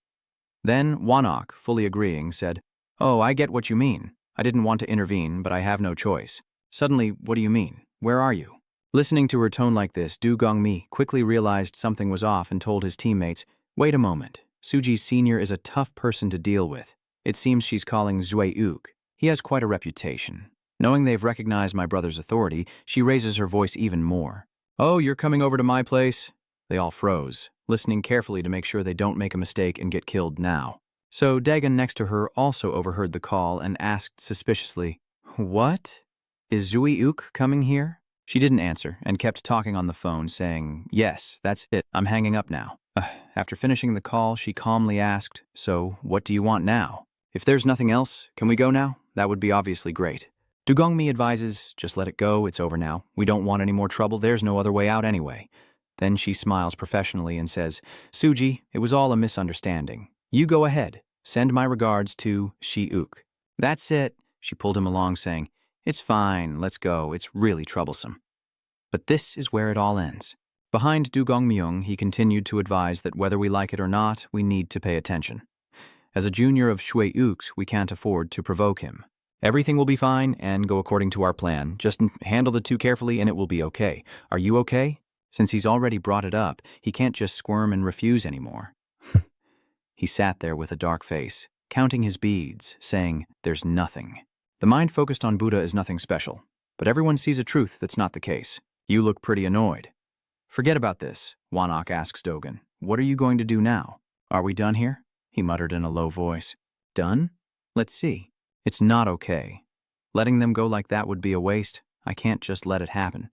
Then Wanok, fully agreeing, said, "Oh, I get what you mean. I didn't want to intervene, but I have no choice." Suddenly, "What do you mean? Where are you?" Listening to her tone like this, Dugong Mi quickly realized something was off and told his teammates, "Wait a moment. Suji Sr. is a tough person to deal with. It seems she's calling Zui Uk. He has quite a reputation." Knowing they've recognized my brother's authority, she raises her voice even more. "Oh, you're coming over to my place?" They all froze, listening carefully to make sure they don't make a mistake and get killed now. So Dagon next to her also overheard the call and asked suspiciously, "What? Is Zui Uk coming here?" She didn't answer and kept talking on the phone, saying, "Yes, that's it. I'm hanging up now." After finishing the call, she calmly asked, "So, what do you want now? If there's nothing else, can we go now? That would be obviously great." Dugongmi advises, "Just let it go, it's over now. We don't want any more trouble, there's no other way out anyway." Then she smiles professionally and says, "Suji, it was all a misunderstanding. You go ahead. Send my regards to Shi-uk." "That's it." She pulled him along, saying, "It's fine, let's go, it's really troublesome." But this is where it all ends. Behind Dugongmyeong, he continued to advise that whether we like it or not, we need to pay attention. As a junior of Shui-uk's, we can't afford to provoke him. Everything will be fine and go according to our plan. Just handle the two carefully and it will be okay. Are you okay? Since he's already brought it up, he can't just squirm and refuse anymore. He sat there with a dark face, counting his beads, saying, "There's nothing." The mind focused on Buddha is nothing special, but everyone sees a truth that's not the case. You look pretty annoyed. "Forget about this," Wanok asks Dogen. "What are you going to do now?" "Are we done here?" he muttered in a low voice. "Done? Let's see." "It's not okay. Letting them go like that would be a waste. I can't just let it happen.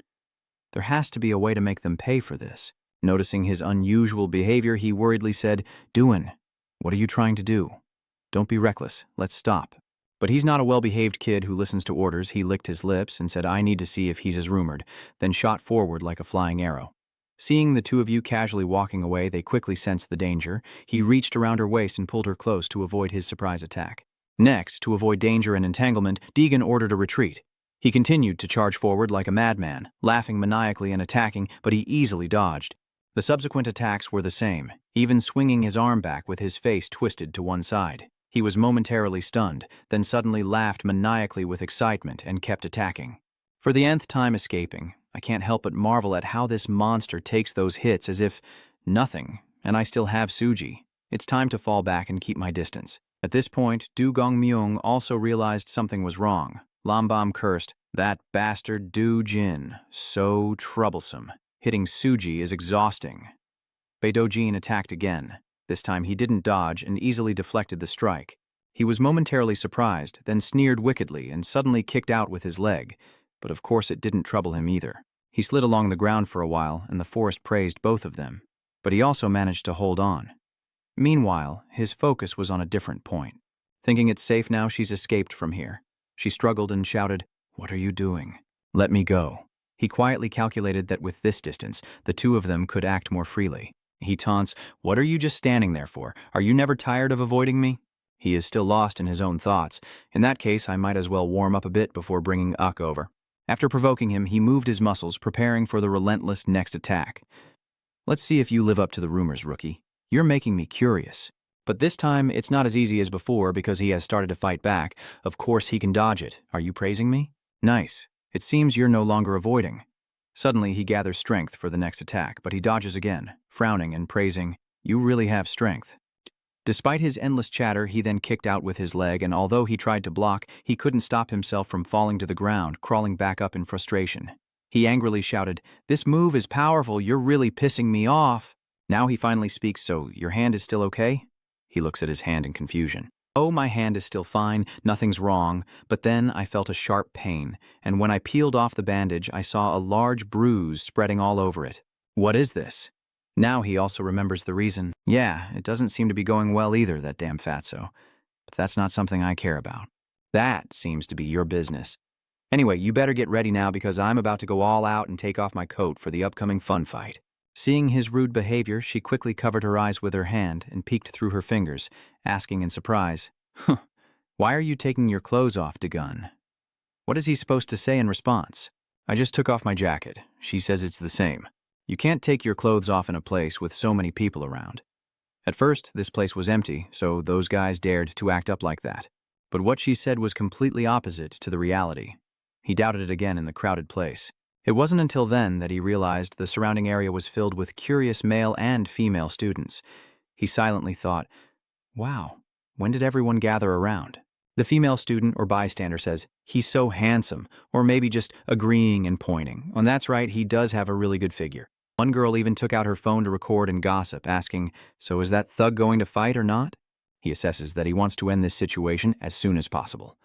There has to be a way to make them pay for this." Noticing his unusual behavior, he worriedly said, "Doin, what are you trying to do? Don't be reckless. Let's stop." But he's not a well-behaved kid who listens to orders. He licked his lips and said, "I need to see if he's as rumored," then shot forward like a flying arrow. Seeing the two of you casually walking away, they quickly sensed the danger. He reached around her waist and pulled her close to avoid his surprise attack. Next, to avoid danger and entanglement, Deegan ordered a retreat. He continued to charge forward like a madman, laughing maniacally and attacking, but he easily dodged. The subsequent attacks were the same, even swinging his arm back with his face twisted to one side. He was momentarily stunned, then suddenly laughed maniacally with excitement and kept attacking. For the nth time escaping, I can't help but marvel at how this monster takes those hits as if nothing, and I still have Suji. It's time to fall back and keep my distance. At this point, Du Gongmyung also realized something was wrong. Lambam cursed, "That bastard Du Jin, so troublesome. Hitting Suji is exhausting." Beidojin attacked again. This time he didn't dodge and easily deflected the strike. He was momentarily surprised, then sneered wickedly and suddenly kicked out with his leg. But of course it didn't trouble him either. He slid along the ground for a while, and the forest praised both of them. But he also managed to hold on. Meanwhile, his focus was on a different point. Thinking it's safe now, she's escaped from here. She struggled and shouted, "What are you doing? Let me go." He quietly calculated that with this distance, the two of them could act more freely. He taunts, "What are you just standing there for? Are you never tired of avoiding me?" He is still lost in his own thoughts. In that case, I might as well warm up a bit before bringing Uck over. After provoking him, he moved his muscles, preparing for the relentless next attack. "Let's see if you live up to the rumors, rookie. You're making me curious." But this time, it's not as easy as before because he has started to fight back. Of course he can dodge it. Are you praising me? Nice. It seems you're no longer avoiding. Suddenly, he gathers strength for the next attack, but he dodges again, frowning and praising, "You really have strength." Despite his endless chatter, he then kicked out with his leg, and although he tried to block, he couldn't stop himself from falling to the ground, crawling back up in frustration. He angrily shouted, "This move is powerful, you're really pissing me off." Now he finally speaks, "So, your hand is still okay?" He looks at his hand in confusion. "Oh, my hand is still fine, nothing's wrong, but then I felt a sharp pain, and when I peeled off the bandage, I saw a large bruise spreading all over it. What is this?" Now he also remembers the reason. "Yeah, it doesn't seem to be going well either, that damn fatso. But that's not something I care about. That seems to be your business. Anyway, you better get ready now because I'm about to go all out and take off my coat for the upcoming fun fight." Seeing his rude behavior, she quickly covered her eyes with her hand and peeked through her fingers, asking in surprise, "Why are you taking your clothes off, Dagon?" What is he supposed to say in response? "I just took off my jacket. She says it's the same. You can't take your clothes off in a place with so many people around." At first, this place was empty, so those guys dared to act up like that. But what she said was completely opposite to the reality. He doubted it again in the crowded place. It wasn't until then that he realized the surrounding area was filled with curious male and female students. He silently thought, "Wow, when did everyone gather around?" The female student or bystander says, "He's so handsome," or maybe just agreeing and pointing. And that's right, he does have a really good figure. One girl even took out her phone to record and gossip, asking, "So is that thug going to fight or not?" He assesses that he wants to end this situation as soon as possible.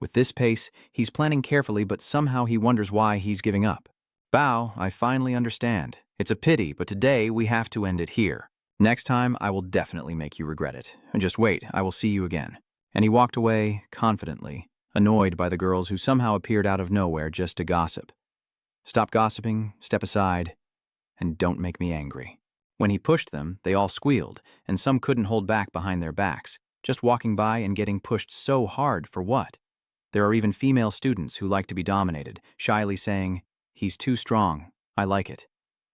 With this pace, he's planning carefully, but somehow he wonders why he's giving up. "Bao, I finally understand. It's a pity, but today we have to end it here. Next time, I will definitely make you regret it. And just wait, I will see you again." And he walked away, confidently, annoyed by the girls who somehow appeared out of nowhere just to gossip. Stop gossiping, step aside, and don't make me angry. When he pushed them, they all squealed, and some couldn't hold back behind their backs, just walking by and getting pushed so hard for what? There are even female students who like to be dominated, shyly saying, "He's too strong. I like it.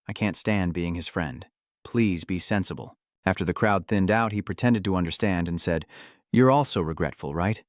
I can't stand being his friend. Please be sensible." After the crowd thinned out, he pretended to understand and said, "You're also regretful, right?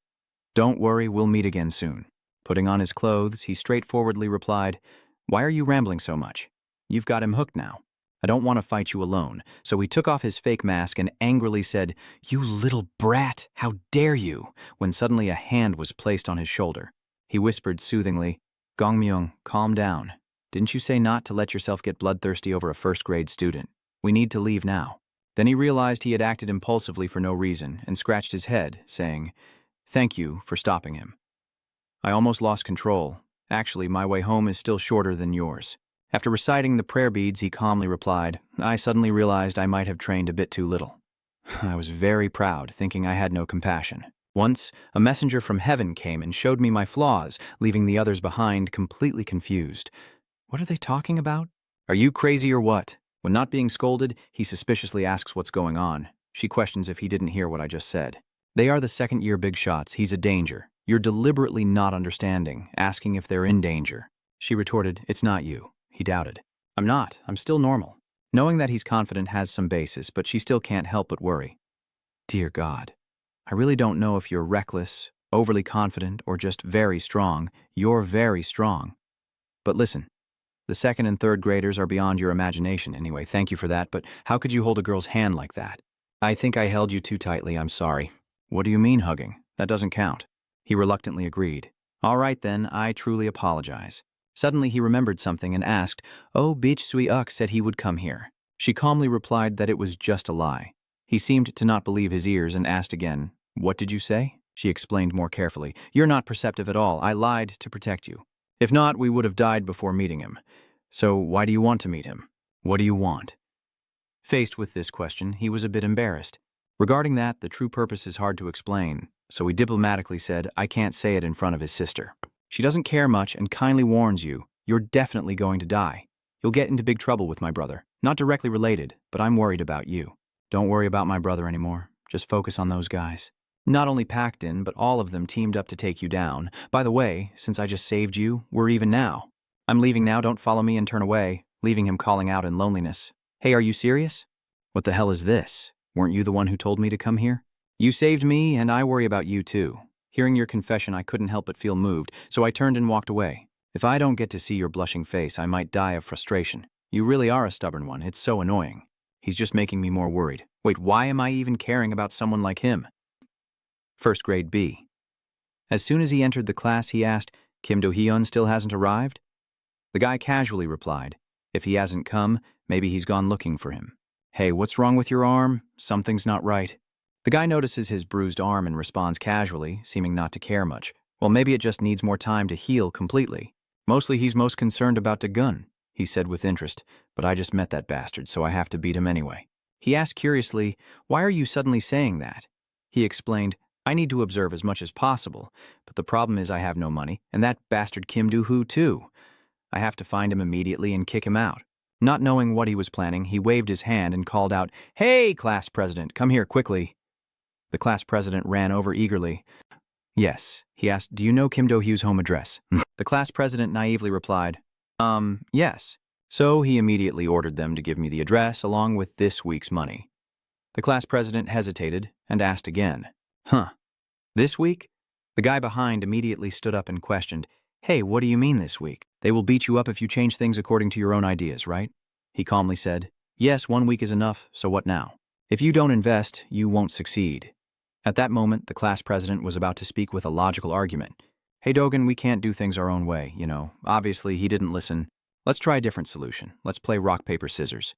Don't worry, we'll meet again soon." Putting on his clothes, he straightforwardly replied, "Why are you rambling so much? You've got him hooked now. I don't want to fight you alone." So he took off his fake mask and angrily said, "You little brat, how dare you?" when suddenly a hand was placed on his shoulder. He whispered soothingly, "Gongmyung, calm down. Didn't you say not to let yourself get bloodthirsty over a first-grade student? We need to leave now." Then he realized he had acted impulsively for no reason and scratched his head, saying, "Thank you for stopping him. I almost lost control. Actually, my way home is still shorter than yours." After reciting the prayer beads, he calmly replied, "I suddenly realized I might have trained a bit too little. I was very proud, thinking I had no compassion. Once, a messenger from heaven came and showed me my flaws, leaving the others behind completely confused. What are they talking about? Are you crazy or what?" When not being scolded, he suspiciously asks what's going on. She questions if he didn't hear what I just said. "They are the second-year big shots. He's a danger. You're deliberately not understanding, asking if they're in danger." She retorted, "It's not you." He doubted. "I'm not. I'm still normal." Knowing that he's confident has some basis, but she still can't help but worry. Dear God, I really don't know if you're reckless, overly confident, or just very strong. You're very strong. But listen, the second and third graders are beyond your imagination anyway. Thank you for that, but how could you hold a girl's hand like that? "I think I held you too tightly. I'm sorry." "What do you mean hugging? That doesn't count." He reluctantly agreed. "All right then, I truly apologize." Suddenly he remembered something and asked, "Oh, Beach Sui Uk said he would come here." She calmly replied that it was just a lie. He seemed to not believe his ears and asked again, "What did you say?" She explained more carefully, "You're not perceptive at all. I lied to protect you. If not, we would have died before meeting him. So why do you want to meet him? What do you want?" Faced with this question, he was a bit embarrassed. Regarding that, the true purpose is hard to explain, so he diplomatically said, "I can't say it in front of his sister. She doesn't care much and kindly warns you, you're definitely going to die. You'll get into big trouble with my brother. Not directly related, but I'm worried about you. Don't worry about my brother anymore. Just focus on those guys. Not only packed in, but all of them teamed up to take you down. By the way, since I just saved you, we're even now. I'm leaving now, don't follow me and turn away," leaving him calling out in loneliness. "Hey, are you serious? What the hell is this? Weren't you the one who told me to come here? You saved me, and I worry about you too." Hearing your confession, I couldn't help but feel moved, so I turned and walked away. "If I don't get to see your blushing face, I might die of frustration. You really are a stubborn one. It's so annoying. He's just making me more worried. Wait, why am I even caring about someone like him?" First grade B. As soon as he entered the class, he asked, "Kim Do-hyun still hasn't arrived?" The guy casually replied, "If he hasn't come, maybe he's gone looking for him." "Hey, what's wrong with your arm? Something's not right." The guy notices his bruised arm and responds casually, seeming not to care much. "Well, maybe it just needs more time to heal completely. Mostly he's most concerned about Dagun," he said with interest, "but I just met that bastard, so I have to beat him anyway." He asked curiously, "Why are you suddenly saying that?" He explained, "I need to observe as much as possible, but the problem is I have no money, and that bastard Kim Do-hoo too. I have to find him immediately and kick him out." Not knowing what he was planning, he waved his hand and called out, "Hey, class president, come here quickly." The class president ran over eagerly. "Yes." He asked, "Do you know Kim Do-hyu's home address?" The class president naively replied, yes." So he immediately ordered them to give me the address along with this week's money. The class president hesitated and asked again, "Huh, this week?" The guy behind immediately stood up and questioned, "Hey, what do you mean this week? They will beat you up if you change things according to your own ideas, right?" He calmly said, "Yes, 1 week is enough, so what now? If you don't invest, you won't succeed." At that moment, the class president was about to speak with a logical argument. "Hey, Dogen, we can't do things our own way, you know." Obviously, he didn't listen. Let's try a different solution. Let's play rock, paper, scissors.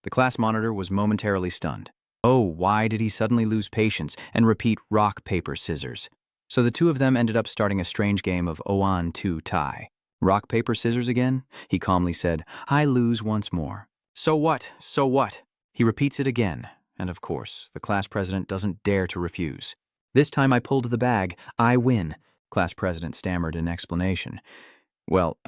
The class monitor was momentarily stunned. Oh, why did he suddenly lose patience and repeat rock, paper, scissors? So the two of them ended up starting a strange game of Oan Tu Tai. Rock, paper, scissors again? He calmly said, I lose once more. So what? So what? He repeats it again, and of course, the class president doesn't dare to refuse. This time I pulled the bag. I win, class president stammered in explanation. Well,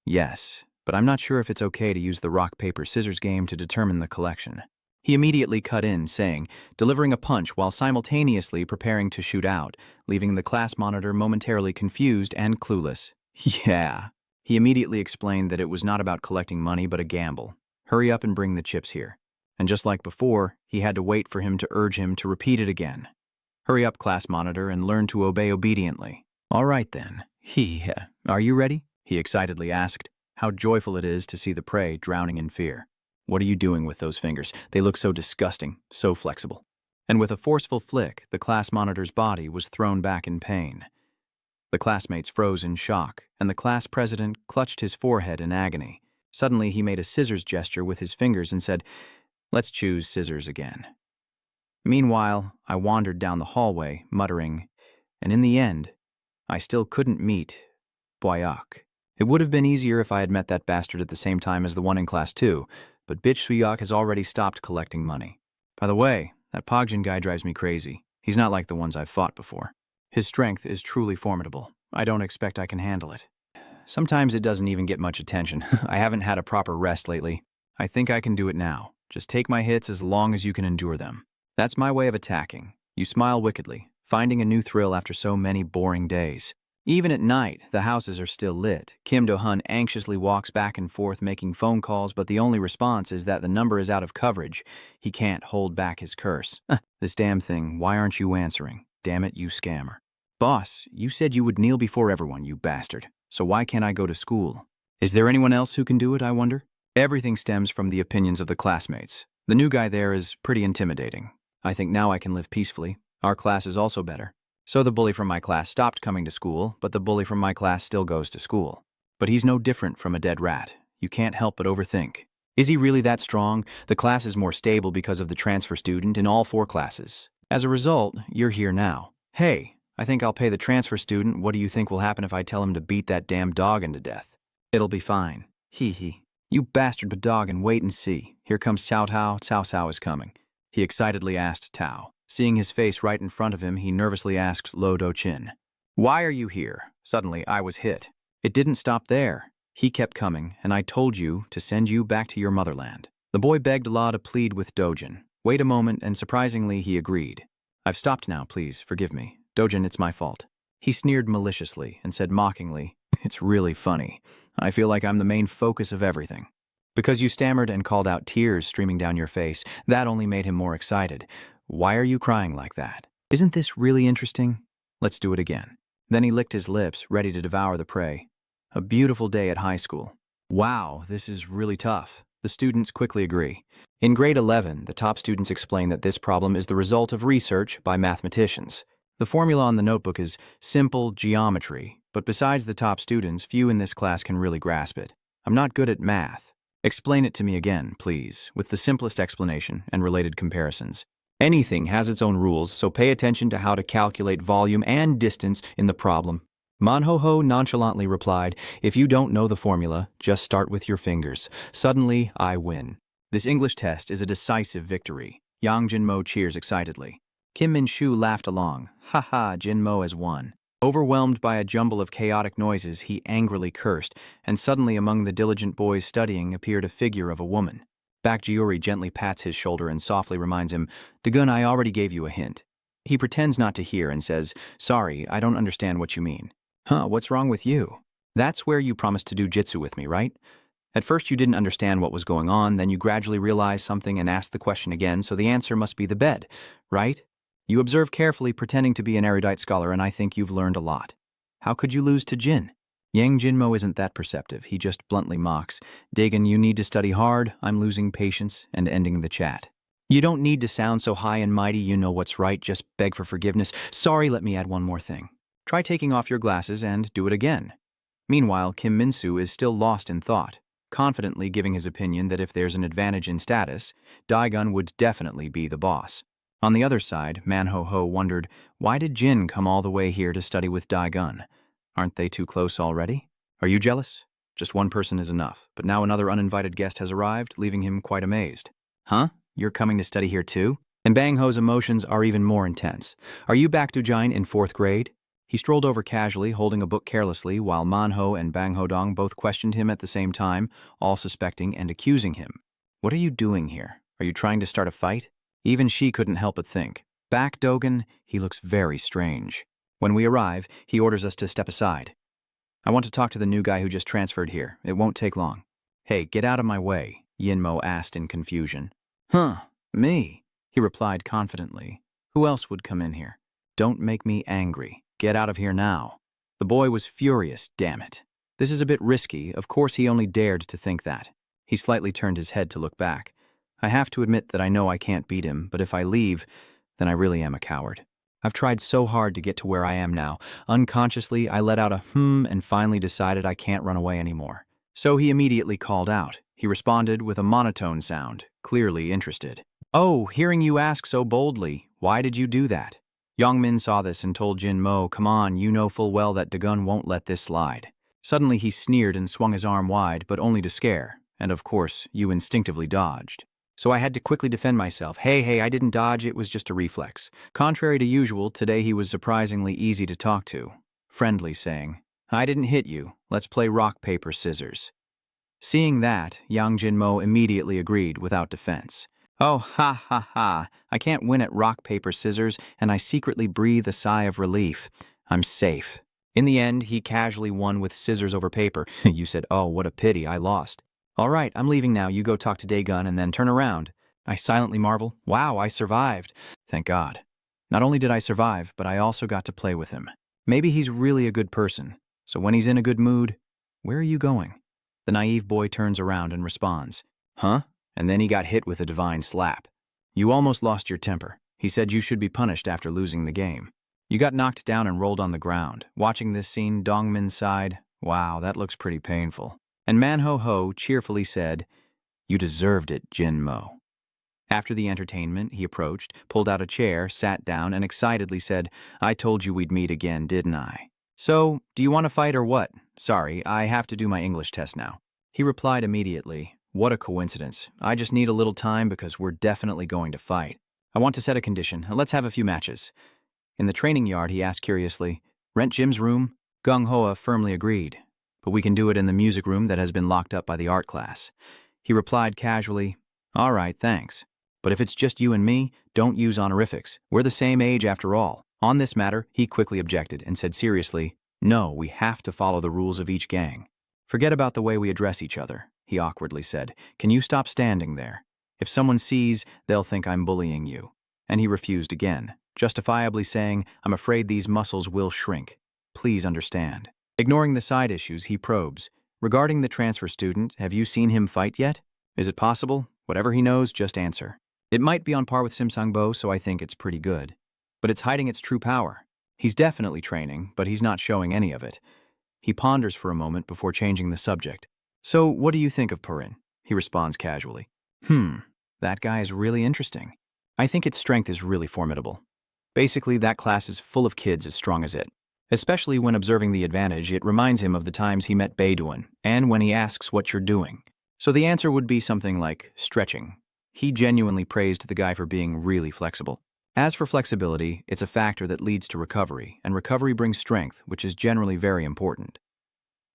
yes, but I'm not sure if it's okay to use the rock, paper, scissors game to determine the collection. He immediately cut in, saying, delivering a punch while simultaneously preparing to shoot out, leaving the class monitor momentarily confused and clueless. Yeah. He immediately explained that it was not about collecting money but a gamble. Hurry up and bring the chips here. And just like before, he had to wait for him to urge him to repeat it again. Hurry up, class monitor, and learn to obey obediently. All right then. Are you ready? He excitedly asked. How joyful it is to see the prey drowning in fear. What are you doing with those fingers? They look so disgusting, so flexible. And with a forceful flick, the class monitor's body was thrown back in pain. The classmates froze in shock, and the class president clutched his forehead in agony. Suddenly, he made a scissors gesture with his fingers and said, let's choose scissors again. Meanwhile, I wandered down the hallway, muttering, and in the end, I still couldn't meet Boyak. It would have been easier if I had met that bastard at the same time as the one in class 2, but bitch Suyak has already stopped collecting money. By the way, that Pogjin guy drives me crazy. He's not like the ones I've fought before. His strength is truly formidable. I don't expect I can handle it. Sometimes it doesn't even get much attention. I haven't had a proper rest lately. I think I can do it now. Just take my hits as long as you can endure them. That's my way of attacking. You smile wickedly, finding a new thrill after so many boring days. Even at night, the houses are still lit. Kim Do-hun anxiously walks back and forth making phone calls, but the only response is that the number is out of coverage. He can't hold back his curse. This damn thing, why aren't you answering? Damn it, you scammer. Boss, you said you would kneel before everyone, you bastard. So why can't I go to school? Is there anyone else who can do it, I wonder? Everything stems from the opinions of the classmates. The new guy there is pretty intimidating. I think now I can live peacefully. Our class is also better. So the bully from my class stopped coming to school, but the bully from my class still goes to school. But he's no different from a dead rat. You can't help but overthink. Is he really that strong? The class is more stable because of the transfer student in all 4 classes. As a result, you're here now. Hey, I think I'll pay the transfer student. What do you think will happen if I tell him to beat that damn dog into death? It'll be fine. Hee. You bastard badog, and wait and see. Here comes Cao Tao. Cao Cao is coming. He excitedly asked Tao. Seeing his face right in front of him, he nervously asked Lo Do-chin, why are you here? Suddenly, I was hit. It didn't stop there. He kept coming, and I told you to send you back to your motherland. The boy begged Allah to plead with Dojin. Wait a moment, and surprisingly, he agreed. I've stopped now, please, forgive me. Dojin, it's my fault. He sneered maliciously and said mockingly, it's really funny. I feel like I'm the main focus of everything. Because you stammered and called out, tears streaming down your face, that only made him more excited. Why are you crying like that? Isn't this really interesting? Let's do it again. Then he licked his lips, ready to devour the prey. A beautiful day at high school. Wow, this is really tough. The students quickly agree. In grade 11, the top students explain that this problem is the result of research by mathematicians. The formula on the notebook is simple geometry, but besides the top students, few in this class can really grasp it. I'm not good at math. Explain it to me again, please, with the simplest explanation and related comparisons. Anything has its own rules, so pay attention to how to calculate volume and distance in the problem. Manhwa nonchalantly replied, if you don't know the formula, just start with your fingers. Suddenly, I win. This English test is a decisive victory. Yang Jinmo cheers excitedly. Kim Min-shu laughed along. Ha, Jinmo has won. Overwhelmed by a jumble of chaotic noises, he angrily cursed, and suddenly among the diligent boys studying appeared a figure of a woman. Bak Jiuri gently pats his shoulder and softly reminds him, Dagun, I already gave you a hint. He pretends not to hear and says, sorry, I don't understand what you mean. What's wrong with you? That's where you promised to do jitsu with me, right? At first you didn't understand what was going on, then you gradually realized something and asked the question again, so the answer must be the bed, right? You observe carefully, pretending to be an erudite scholar, and I think you've learned a lot. How could you lose to Jin? Yang Jinmo isn't that perceptive. He just bluntly mocks. Dagon, you need to study hard. I'm losing patience and ending the chat. You don't need to sound so high and mighty. You know what's right. Just beg for forgiveness. Sorry, let me add one more thing. Try taking off your glasses and do it again. Meanwhile, Kim Min-soo is still lost in thought, confidently giving his opinion that if there's an advantage in status, Daegun would definitely be the boss. On the other side, Man-ho-ho wondered, why did Jin come all the way here to study with Daegun? Aren't they too close already? Are you jealous? Just one person is enough, but now another uninvited guest has arrived, leaving him quite amazed. Huh? You're coming to study here too? And Bang-ho's emotions are even more intense. Are you back to Jin in 4th grade? He strolled over casually, holding a book carelessly, while Man-ho and Bang-ho-dong both questioned him at the same time, all suspecting and accusing him. What are you doing here? Are you trying to start a fight? Even she couldn't help but think. Back Dogen, he looks very strange. When we arrive, he orders us to step aside. I want to talk to the new guy who just transferred here. It won't take long. Hey, get out of my way, Yinmo asked in confusion. Huh, me? He replied confidently. Who else would come in here? Don't make me angry. Get out of here now. The boy was furious, damn it. This is a bit risky. Of course he only dared to think that. He slightly turned his head to look back. I have to admit that I know I can't beat him, but if I leave, then I really am a coward. I've tried so hard to get to where I am now. Unconsciously, I let out a and finally decided I can't run away anymore. So he immediately called out. He responded with a monotone sound, clearly interested. Oh, hearing you ask so boldly, why did you do that? Yongmin saw this and told Jin Mo, come on, you know full well that Daegun won't let this slide. Suddenly he sneered and swung his arm wide, but only to scare, and of course, you instinctively dodged. So I had to quickly defend myself. Hey, I didn't dodge, it was just a reflex. Contrary to usual, today he was surprisingly easy to talk to. Friendly, saying, I didn't hit you, let's play rock, paper, scissors. Seeing that, Yang Jinmo immediately agreed without defense. Oh, ha, I can't win at rock, paper, scissors, and I secretly breathe a sigh of relief. I'm safe. In the end, he casually won with scissors over paper. You said, oh, what a pity, I lost. All right, I'm leaving now. You go talk to Daegun and then turn around. I silently marvel. Wow, I survived. Thank God. Not only did I survive, but I also got to play with him. Maybe he's really a good person. So when he's in a good mood, where are you going? The naive boy turns around and responds, huh? And then he got hit with a divine slap. You almost lost your temper. He said you should be punished after losing the game. You got knocked down and rolled on the ground. Watching this scene, Dongmin sighed, wow, that looks pretty painful. And Man-ho-ho cheerfully said, you deserved it, Jin Mo. After the entertainment, he approached, pulled out a chair, sat down, and excitedly said, I told you we'd meet again, didn't I? So, do you want to fight or what? Sorry, I have to do my English test now. He replied immediately, what a coincidence. I just need a little time because we're definitely going to fight. I want to set a condition. Let's have a few matches. In the training yard, he asked curiously, rent Jim's room? Gung-hoa firmly agreed. But we can do it in the music room that has been locked up by the art class. He replied casually, all right, thanks. But if it's just you and me, don't use honorifics. We're the same age after all. On this matter, he quickly objected and said seriously, no, we have to follow the rules of each gang. Forget about the way we address each other, he awkwardly said. Can you stop standing there? If someone sees, they'll think I'm bullying you. And he refused again, justifiably saying, I'm afraid these muscles will shrink. Please understand. Ignoring the side issues, he probes. Regarding the transfer student, have you seen him fight yet? Is it possible? Whatever he knows, just answer. It might be on par with Simsangbo, so I think it's pretty good. But it's hiding its true power. He's definitely training, but he's not showing any of it. He ponders for a moment before changing the subject. So, what do you think of Purin? He responds casually. That guy is really interesting. I think its strength is really formidable. Basically, that class is full of kids as strong as it. Especially when observing the advantage, it reminds him of the times he met Baeduan, and when he asks what you're doing. So the answer would be something like stretching. He genuinely praised the guy for being really flexible. As for flexibility, it's a factor that leads to recovery, and recovery brings strength, which is generally very important.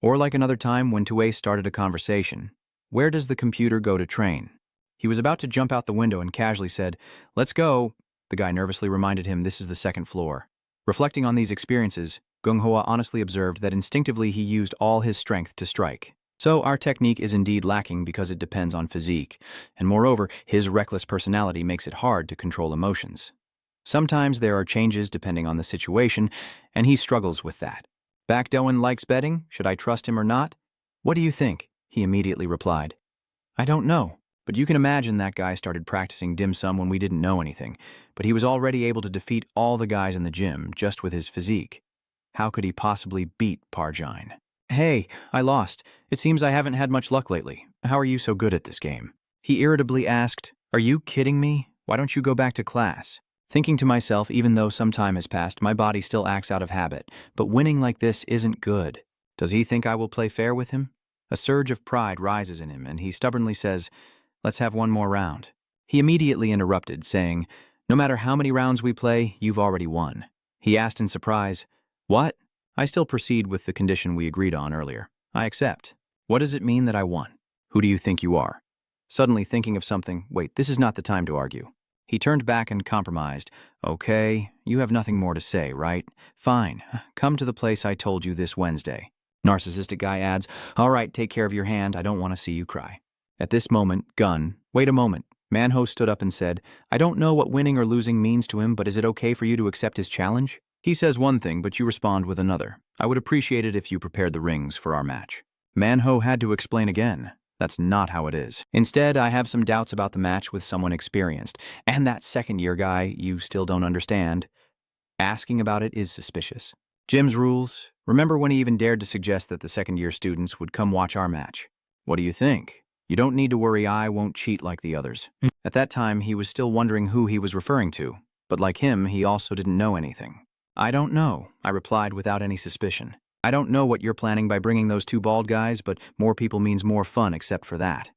Or like another time when Tuei started a conversation, where does the computer go to train? He was about to jump out the window and casually said, let's go. The guy nervously reminded him this is the 2nd floor. Reflecting on these experiences, Gung-hoa honestly observed that instinctively he used all his strength to strike. So our technique is indeed lacking because it depends on physique, and moreover, his reckless personality makes it hard to control emotions. Sometimes there are changes depending on the situation, and he struggles with that. Baekdoan likes betting. Should I trust him or not? What do you think? He immediately replied. I don't know, but you can imagine that guy started practicing dim sum when we didn't know anything, but he was already able to defeat all the guys in the gym just with his physique. How could he possibly beat Parjine? Hey, I lost. It seems I haven't had much luck lately. How are you so good at this game? He irritably asked, Are you kidding me? Why don't you go back to class? Thinking to myself, even though some time has passed, my body still acts out of habit, but winning like this isn't good. Does he think I will play fair with him? A surge of pride rises in him, and he stubbornly says, Let's have one more round. He immediately interrupted, saying, No matter how many rounds we play, you've already won. He asked in surprise, What? I still proceed with the condition we agreed on earlier. I accept. What does it mean that I won? Who do you think you are? Suddenly thinking of something, wait, this is not the time to argue. He turned back and compromised. Okay, you have nothing more to say, right? Fine, come to the place I told you this Wednesday. Narcissistic guy adds, All right, take care of your hand, I don't want to see you cry. At this moment, wait a moment. Manhwa stood up and said, I don't know what winning or losing means to him, but is it okay for you to accept his challenge? He says one thing, but you respond with another. I would appreciate it if you prepared the rings for our match. Manhwa had to explain again. That's not how it is. Instead, I have some doubts about the match with someone experienced. And that second-year guy you still don't understand. Asking about it is suspicious. Jim's rules. Remember when he even dared to suggest that the second-year students would come watch our match? What do you think? You don't need to worry, I won't cheat like the others. At that time, he was still wondering who he was referring to. But like him, he also didn't know anything. I don't know, I replied without any suspicion. I don't know what you're planning by bringing those two bald guys, but more people means more fun except for that.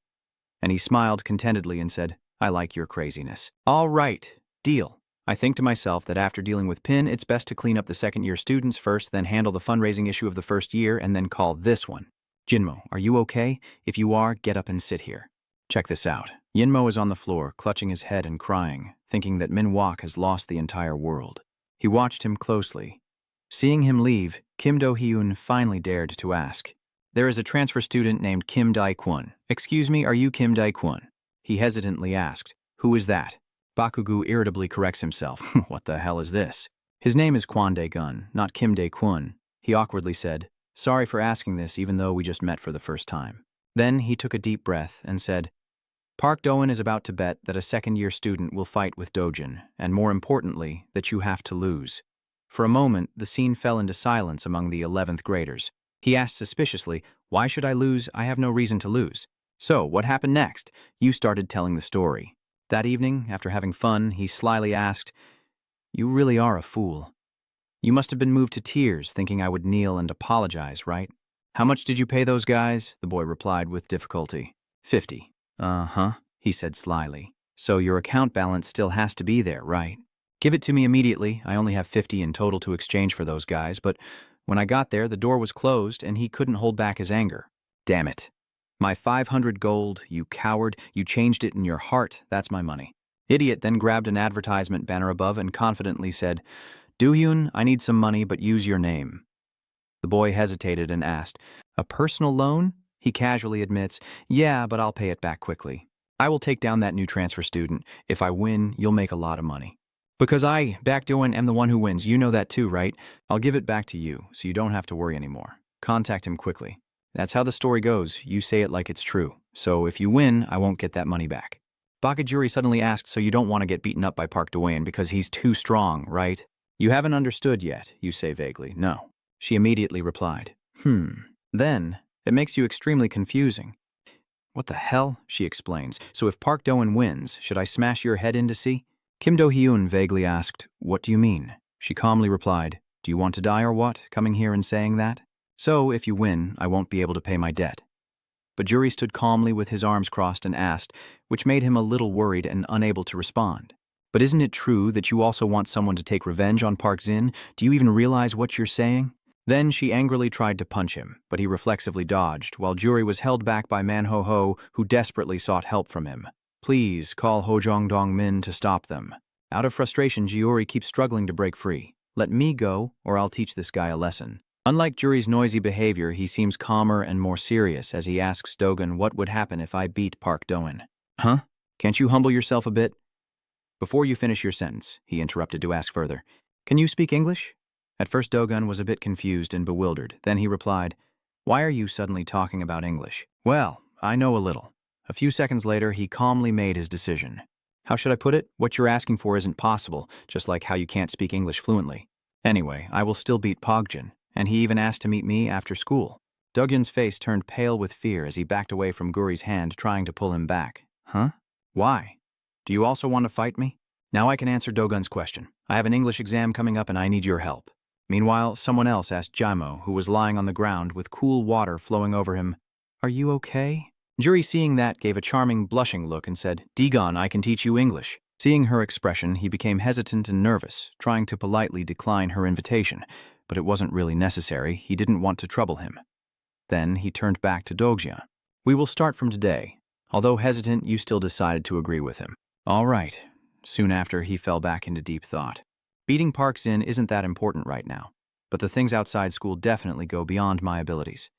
And he smiled contentedly and said, I like your craziness. All right, deal. I think to myself that after dealing with Pin, it's best to clean up the second-year students first, then handle the fundraising issue of the first year, and then call this one. Jinmo, are you okay? If you are, get up and sit here. Check this out. Yinmo is on the floor, clutching his head and crying, thinking that Minwok has lost the entire world. He watched him closely. Seeing him leave, Kim Do-hyun finally dared to ask. There is a transfer student named Kim Dae-kwon. Excuse me, are you Kim Dae-kwon? He hesitantly asked. Who is that? Bakugu irritably corrects himself. What the hell is this? His name is Kwon Dae-gun, not Kim Dae-kwon. He awkwardly said, Sorry for asking this even though we just met for the first time. Then he took a deep breath and said, Park Do-in is about to bet that a second-year student will fight with Dojin, and more importantly, that you have to lose. For a moment, the scene fell into silence among the 11th graders. He asked suspiciously, Why should I lose? I have no reason to lose. So, what happened next? You started telling the story. That evening, after having fun, he slyly asked, You really are a fool. You must have been moved to tears, thinking I would kneel and apologize, right? How much did you pay those guys? The boy replied with difficulty. 50. Uh-huh, he said slyly. So your account balance still has to be there, right? Give it to me immediately. I only have 50 in total to exchange for those guys, but when I got there, the door was closed and he couldn't hold back his anger. Damn it. My 500 gold, you coward, you changed it in your heart, that's my money. Idiot then grabbed an advertisement banner above and confidently said, Do-hyun, I need some money, but use your name. The boy hesitated and asked, A personal loan? He casually admits, Yeah, but I'll pay it back quickly. I will take down that new transfer student. If I win, you'll make a lot of money. Because I, Baek-doin, am the one who wins. You know that too, right? I'll give it back to you, so you don't have to worry anymore. Contact him quickly. That's how the story goes. You say it like it's true. So if you win, I won't get that money back. Bakajuri suddenly asked, So you don't want to get beaten up by Park Do-in because he's too strong, right? You haven't understood yet, you say vaguely. No. She immediately replied. Then, it makes you extremely confusing. What the hell? She explains. So if Park Do-in wins, should I smash your head in to see? Kim Do-hyun vaguely asked, What do you mean? She calmly replied, Do you want to die or what, coming here and saying that? So, if you win, I won't be able to pay my debt. But Juri stood calmly with his arms crossed and asked, which made him a little worried and unable to respond. But isn't it true that you also want someone to take revenge on Park Jin? Do you even realize what you're saying? Then she angrily tried to punch him, but he reflexively dodged, while Juri was held back by Manhwa, who desperately sought help from him. Please call Ho Jong-dong-min to stop them. Out of frustration, Juri keeps struggling to break free. Let me go, or I'll teach this guy a lesson. Unlike Juri's noisy behavior, he seems calmer and more serious as he asks Dogan what would happen if I beat Park Do-in. Huh? Can't you humble yourself a bit? Before you finish your sentence, he interrupted to ask further, Can you speak English? At first Dogan was a bit confused and bewildered. Then he replied, Why are you suddenly talking about English? Well, I know a little. A few seconds later, he calmly made his decision. How should I put it? What you're asking for isn't possible, just like how you can't speak English fluently. Anyway, I will still beat Pogjin, and he even asked to meet me after school. Do-gyun's face turned pale with fear as he backed away from Guri's hand, trying to pull him back. Huh? Why? Do you also want to fight me? Now I can answer Do-gyun's question. I have an English exam coming up and I need your help. Meanwhile, someone else asked Jaimo, who was lying on the ground with cool water flowing over him, Are you okay? Juri, seeing that, gave a charming, blushing look and said, Daegon, I can teach you English. Seeing her expression, he became hesitant and nervous, trying to politely decline her invitation, but it wasn't really necessary. He didn't want to trouble him. Then he turned back to Do-gyun. We will start from today. Although hesitant, you still decided to agree with him. All right. Soon after, he fell back into deep thought. Beating Park Jin isn't that important right now, but the things outside school definitely go beyond my abilities.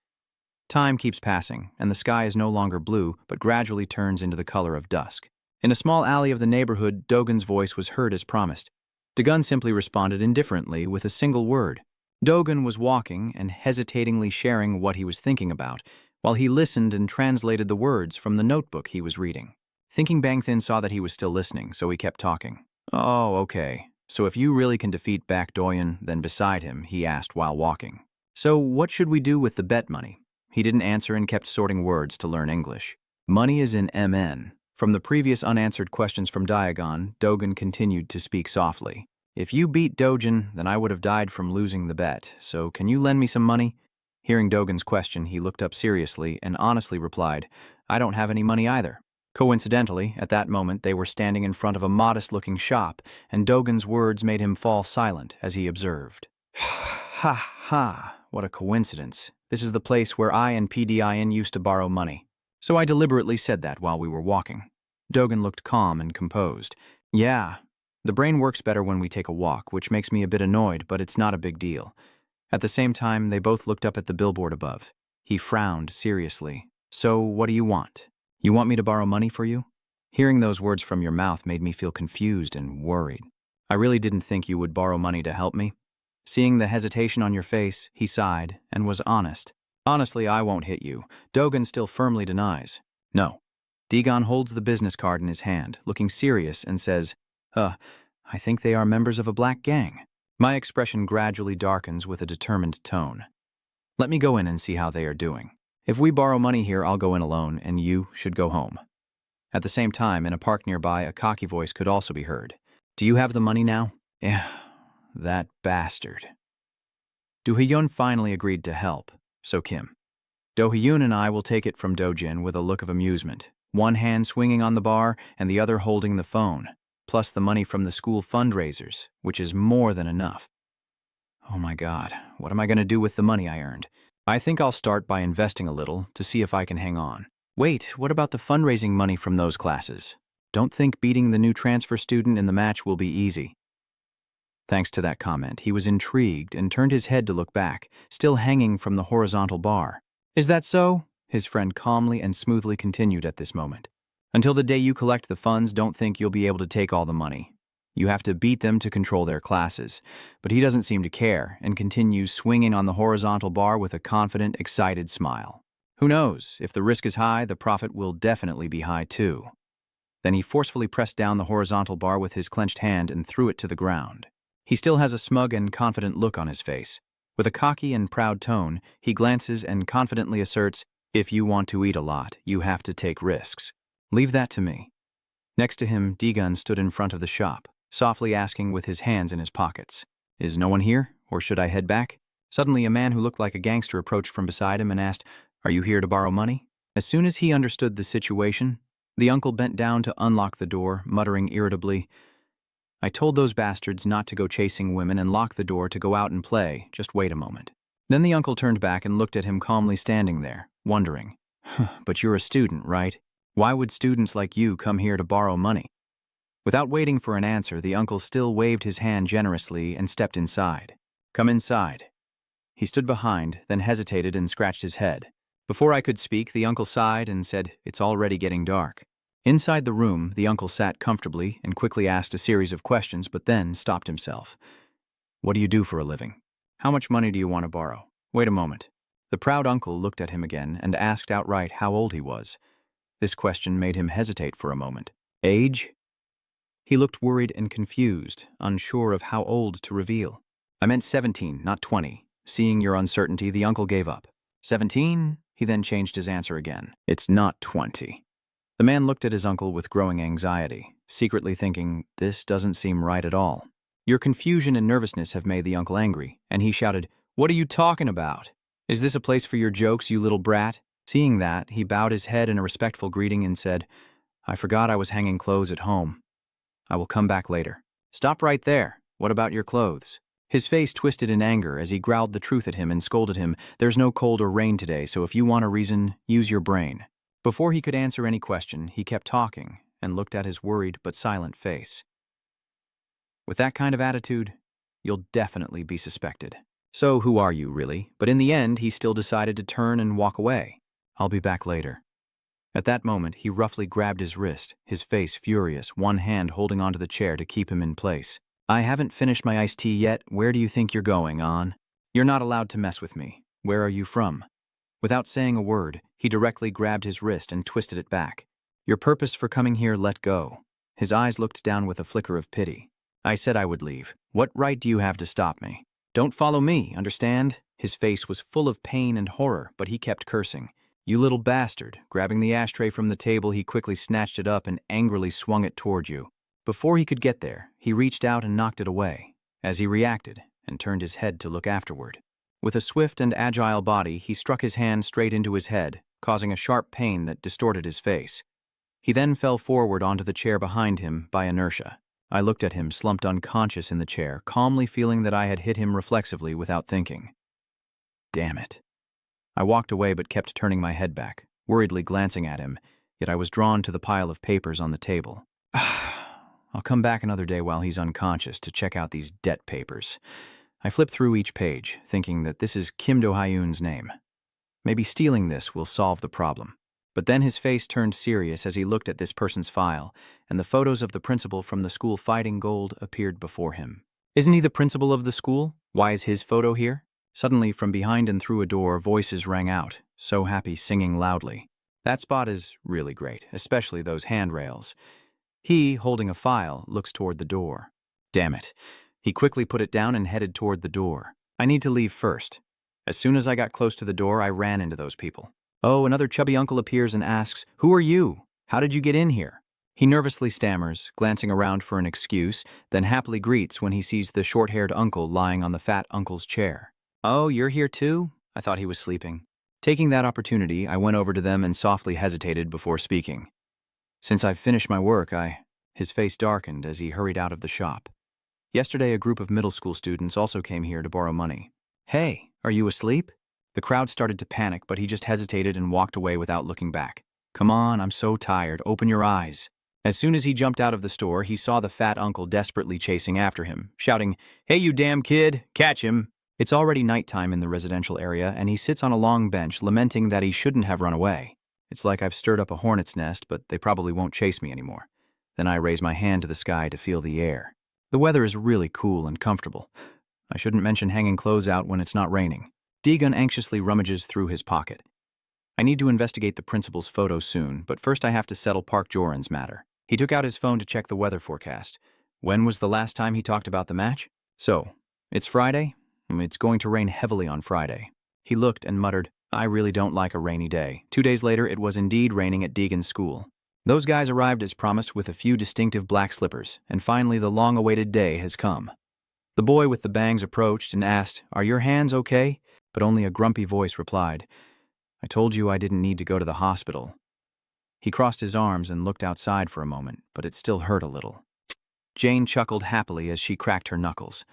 Time keeps passing, and the sky is no longer blue, but gradually turns into the color of dusk. In a small alley of the neighborhood, Do-gyun's voice was heard as promised. Do-gyun simply responded indifferently with a single word. Do-gyun was walking and hesitatingly sharing what he was thinking about, while he listened and translated the words from the notebook he was reading. Thinking Bangthin saw that he was still listening, so he kept talking. Oh, okay. So if you really can defeat Baek Doyun, then beside him, he asked while walking. So what should we do with the bet money? He didn't answer and kept sorting words to learn English. Money is in MN. From the previous unanswered questions from Daegon, Do-gyun continued to speak softly. If you beat Do-gyun, then I would have died from losing the bet, so can you lend me some money? Hearing Do-gyun's question, he looked up seriously and honestly replied, I don't have any money either. Coincidentally, at that moment, they were standing in front of a modest-looking shop, and Do-gyun's words made him fall silent as he observed. Ha ha, what a coincidence. This is the place where I and PDIN used to borrow money. So I deliberately said that while we were walking. Do-gyun looked calm and composed. Yeah, the brain works better when we take a walk, which makes me a bit annoyed, but it's not a big deal. At the same time, they both looked up at the billboard above. He frowned seriously. So what do you want? You want me to borrow money for you? Hearing those words from your mouth made me feel confused and worried. I really didn't think you would borrow money to help me. Seeing the hesitation on your face, he sighed and was honest. Honestly, I won't hit you. Do-gyun still firmly denies. No. Daegon holds the business card in his hand, looking serious, and says, I think they are members of a black gang. My expression gradually darkens with a determined tone. Let me go in and see how they are doing. If we borrow money here, I'll go in alone, and you should go home. At the same time, in a park nearby, a cocky voice could also be heard. Do you have the money now? Yeah, that bastard. Do-hyun finally agreed to help, so Kim. Do-hyun and I will take it from Do-jin with a look of amusement, one hand swinging on the bar and the other holding the phone, plus the money from the school fundraisers, which is more than enough. Oh my God, what am I going to do with the money I earned? I think I'll start by investing a little to see if I can hang on. Wait, what about the fundraising money from those classes? Don't think beating the new transfer student in the match will be easy. Thanks to that comment, he was intrigued and turned his head to look back, still hanging from the horizontal bar. Is that so? His friend calmly and smoothly continued at this moment. Until the day you collect the funds, don't think you'll be able to take all the money. You have to beat them to control their classes. But he doesn't seem to care and continues swinging on the horizontal bar with a confident, excited smile. Who knows? If the risk is high, the profit will definitely be high too. Then he forcefully pressed down the horizontal bar with his clenched hand and threw it to the ground. He still has a smug and confident look on his face. With a cocky and proud tone, he glances and confidently asserts, if you want to eat a lot, you have to take risks. Leave that to me. Next to him, Daegon stood in front of the shop, softly asking with his hands in his pockets, Is no one here, or should I head back? Suddenly, a man who looked like a gangster approached from beside him and asked, Are you here to borrow money? As soon as he understood the situation, the uncle bent down to unlock the door, muttering irritably, I told those bastards not to go chasing women and lock the door to go out and play. Just wait a moment. Then the uncle turned back and looked at him calmly standing there, wondering, But you're a student, right? Why would students like you come here to borrow money? Without waiting for an answer, the uncle still waved his hand generously and stepped inside. Come inside. He stood behind, then hesitated and scratched his head. Before I could speak, the uncle sighed and said, It's already getting dark. Inside the room, the uncle sat comfortably and quickly asked a series of questions, but then stopped himself. What do you do for a living? How much money do you want to borrow? Wait a moment. The proud uncle looked at him again and asked outright how old he was. This question made him hesitate for a moment. Age? He looked worried and confused, unsure of how old to reveal. I meant 17, not 20. Seeing your uncertainty, the uncle gave up. 17? He then changed his answer again. It's not 20. The man looked at his uncle with growing anxiety, secretly thinking, this doesn't seem right at all. Your confusion and nervousness have made the uncle angry, and he shouted, What are you talking about? Is this a place for your jokes, you little brat? Seeing that, he bowed his head in a respectful greeting and said, I forgot I was hanging clothes at home. I will come back later. Stop right there. What about your clothes? His face twisted in anger as he growled the truth at him and scolded him, There's no cold or rain today, so if you want a reason, use your brain. Before he could answer any question, he kept talking and looked at his worried but silent face. With that kind of attitude, you'll definitely be suspected. So who are you, really? But in the end, he still decided to turn and walk away. I'll be back later. At that moment, he roughly grabbed his wrist, his face furious, one hand holding onto the chair to keep him in place. I haven't finished my iced tea yet. Where do you think you're going, On? You're not allowed to mess with me. Where are you from? Without saying a word, he directly grabbed his wrist and twisted it back. Your purpose for coming here, let go. His eyes looked down with a flicker of pity. I said I would leave. What right do you have to stop me? Don't follow me, understand? His face was full of pain and horror, but he kept cursing. You little bastard. Grabbing the ashtray from the table, he quickly snatched it up and angrily swung it toward you. Before he could get there, he reached out and knocked it away, as he reacted and turned his head to look afterward. With a swift and agile body, he struck his hand straight into his head, causing a sharp pain that distorted his face. He then fell forward onto the chair behind him by inertia. I looked at him, slumped unconscious in the chair, calmly feeling that I had hit him reflexively without thinking. Damn it. I walked away but kept turning my head back, worriedly glancing at him, yet I was drawn to the pile of papers on the table. I'll come back another day while he's unconscious to check out these debt papers. I flipped through each page, thinking that this is Kim Do-hyun's name. Maybe stealing this will solve the problem. But then his face turned serious as he looked at this person's file, and the photos of the principal from the school fighting gold appeared before him. Isn't he the principal of the school? Why is his photo here? Suddenly, from behind and through a door, voices rang out, So Happy singing loudly. That spot is really great, especially those handrails. He, holding a file, looks toward the door. Damn it. He quickly put it down and headed toward the door. I need to leave first. As soon as I got close to the door, I ran into those people. Oh, another chubby uncle appears and asks, Who are you? How did you get in here? He nervously stammers, glancing around for an excuse, then happily greets when he sees the short-haired uncle lying on the fat uncle's chair. Oh, you're here too? I thought he was sleeping. Taking that opportunity, I went over to them and softly hesitated before speaking. Since I've finished my work, His face darkened as he hurried out of the shop. Yesterday, a group of middle school students also came here to borrow money. Hey, are you asleep? The crowd started to panic, but he just hesitated and walked away without looking back. Come on, I'm so tired. Open your eyes. As soon as he jumped out of the store, he saw the fat uncle desperately chasing after him, shouting, Hey, you damn kid, catch him. It's already nighttime in the residential area, and he sits on a long bench lamenting that he shouldn't have run away. It's like I've stirred up a hornet's nest, but they probably won't chase me anymore. Then I raise my hand to the sky to feel the air. The weather is really cool and comfortable. I shouldn't mention hanging clothes out when it's not raining. Daegun anxiously rummages through his pocket. I need to investigate the principal's photo soon, but first I have to settle Park Joran's matter. He took out his phone to check the weather forecast. When was the last time he talked about the match? So, it's Friday? It's going to rain heavily on Friday. He looked and muttered, I really don't like a rainy day. 2 days later, it was indeed raining at Daegun's school. Those guys arrived as promised with a few distinctive black slippers, and finally the long-awaited day has come. The boy with the bangs approached and asked, Are your hands okay? But only a grumpy voice replied, I told you I didn't need to go to the hospital. He crossed his arms and looked outside for a moment, but it still hurt a little. Jane chuckled happily as she cracked her knuckles.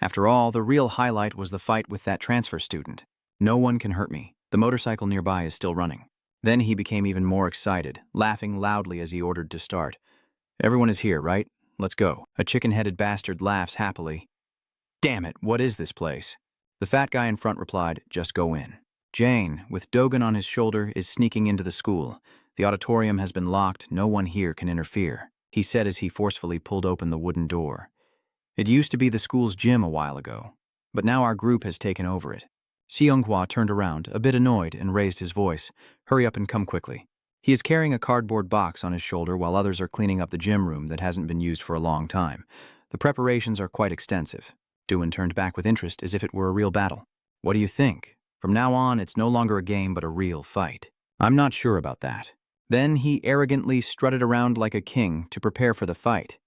After all, the real highlight was the fight with that transfer student. No one can hurt me. The motorcycle nearby is still running. Then he became even more excited, laughing loudly as he ordered to start. Everyone is here, right? Let's go. A chicken-headed bastard laughs happily. Damn it, what is this place? The fat guy in front replied, Just go in. Jane, with Dogen on his shoulder, is sneaking into the school. The auditorium has been locked. No one here can interfere, he said as he forcefully pulled open the wooden door. It used to be the school's gym a while ago, but now our group has taken over it. Seung-hwa turned around, a bit annoyed, and raised his voice. Hurry up and come quickly. He is carrying a cardboard box on his shoulder while others are cleaning up the gym room that hasn't been used for a long time. The preparations are quite extensive. Doon turned back with interest as if it were a real battle. What do you think? From now on, it's no longer a game but a real fight. I'm not sure about that. Then he arrogantly strutted around like a king to prepare for the fight.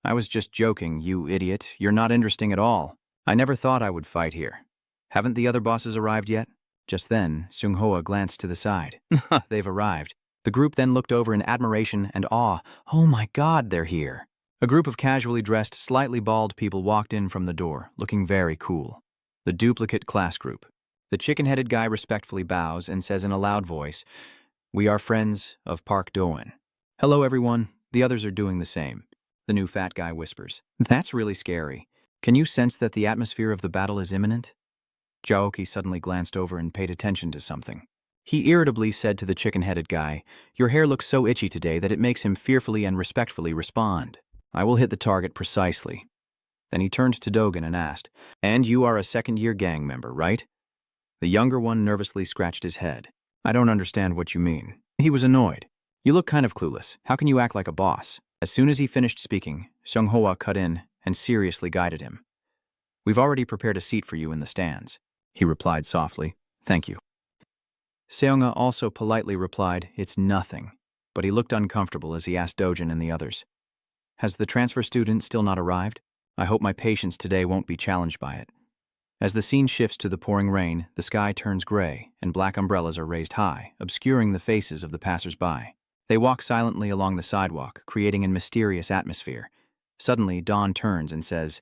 I was just joking, you idiot. You're not interesting at all. I never thought I would fight here. Haven't the other bosses arrived yet? Just then, Seung-hoa glanced to the side. They've arrived. The group then looked over in admiration and awe. Oh my God, they're here. A group of casually dressed, slightly bald people walked in from the door, looking very cool. The duplicate class group. The chicken-headed guy respectfully bows and says in a loud voice, "We are friends of Park Do-eun." "Hello, everyone." The others are doing the same. The new fat guy whispers, "That's really scary. Can you sense that the atmosphere of the battle is imminent?" Jaoki suddenly glanced over and paid attention to something. He irritably said to the chicken-headed guy, "Your hair looks so itchy today that it makes him fearfully and respectfully respond. I will hit the target precisely." Then he turned to Dogen and asked, "And you are a second-year gang member, right?" The younger one nervously scratched his head. "I don't understand what you mean." He was annoyed. "You look kind of clueless. How can you act like a boss?" As soon as he finished speaking, Seung-hoa cut in and seriously guided him. "We've already prepared a seat for you in the stands," he replied softly. "Thank you." Seung-ha also politely replied, "It's nothing," but he looked uncomfortable as he asked Dojin and the others, "Has the transfer student still not arrived? I hope my patience today won't be challenged by it." As the scene shifts to the pouring rain, the sky turns gray and black umbrellas are raised high, obscuring the faces of the passers-by. They walk silently along the sidewalk, creating a mysterious atmosphere. Suddenly, Dawn turns and says,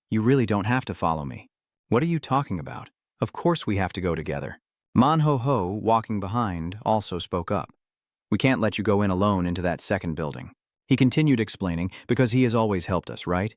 "You really don't have to follow me." "What are you talking about? Of course we have to go together." Man-ho-ho, walking behind, also spoke up. "We can't let you go in alone into that second building." He continued explaining, "Because he has always helped us, right?"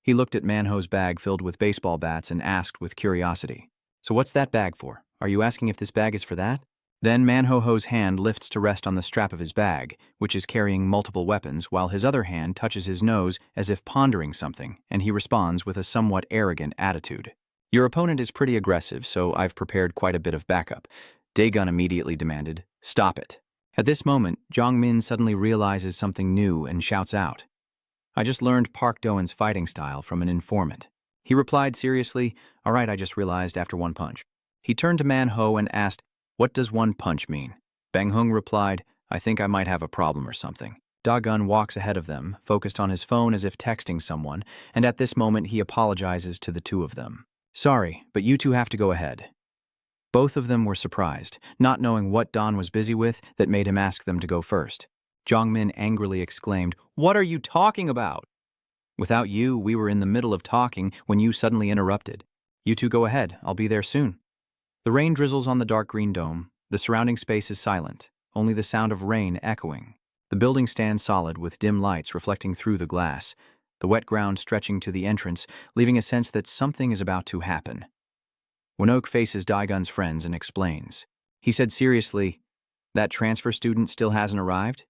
He looked at Man-ho's bag filled with baseball bats and asked with curiosity, "So what's that bag for? Are you asking if this bag is for that?" Then Man-ho-ho's hand lifts to rest on the strap of his bag, which is carrying multiple weapons, while his other hand touches his nose as if pondering something, and he responds with a somewhat arrogant attitude. "Your opponent is pretty aggressive, so I've prepared quite a bit of backup." Daegun immediately demanded, "Stop it." At this moment, Jong-min suddenly realizes something new and shouts out, "I just learned Park Do-eun's fighting style from an informant." He replied seriously, "All right, I just realized after one punch." He turned to Man-ho and asked, "What does one punch mean?" Bang-hung replied, "I think I might have a problem or something." Da-gun walks ahead of them, focused on his phone as if texting someone, and at this moment he apologizes to the two of them. "Sorry, but you two have to go ahead." Both of them were surprised, not knowing what Don was busy with that made him ask them to go first. Jong-min angrily exclaimed, "What are you talking about?" "Without you, we were in the middle of talking when you suddenly interrupted. You two go ahead, I'll be there soon." The rain drizzles on the dark green dome. The surrounding space is silent, only the sound of rain echoing. The building stands solid with dim lights reflecting through the glass, the wet ground stretching to the entrance, leaving a sense that something is about to happen. Wonok faces Daegun's friends and explains. He said seriously, "That transfer student still hasn't arrived?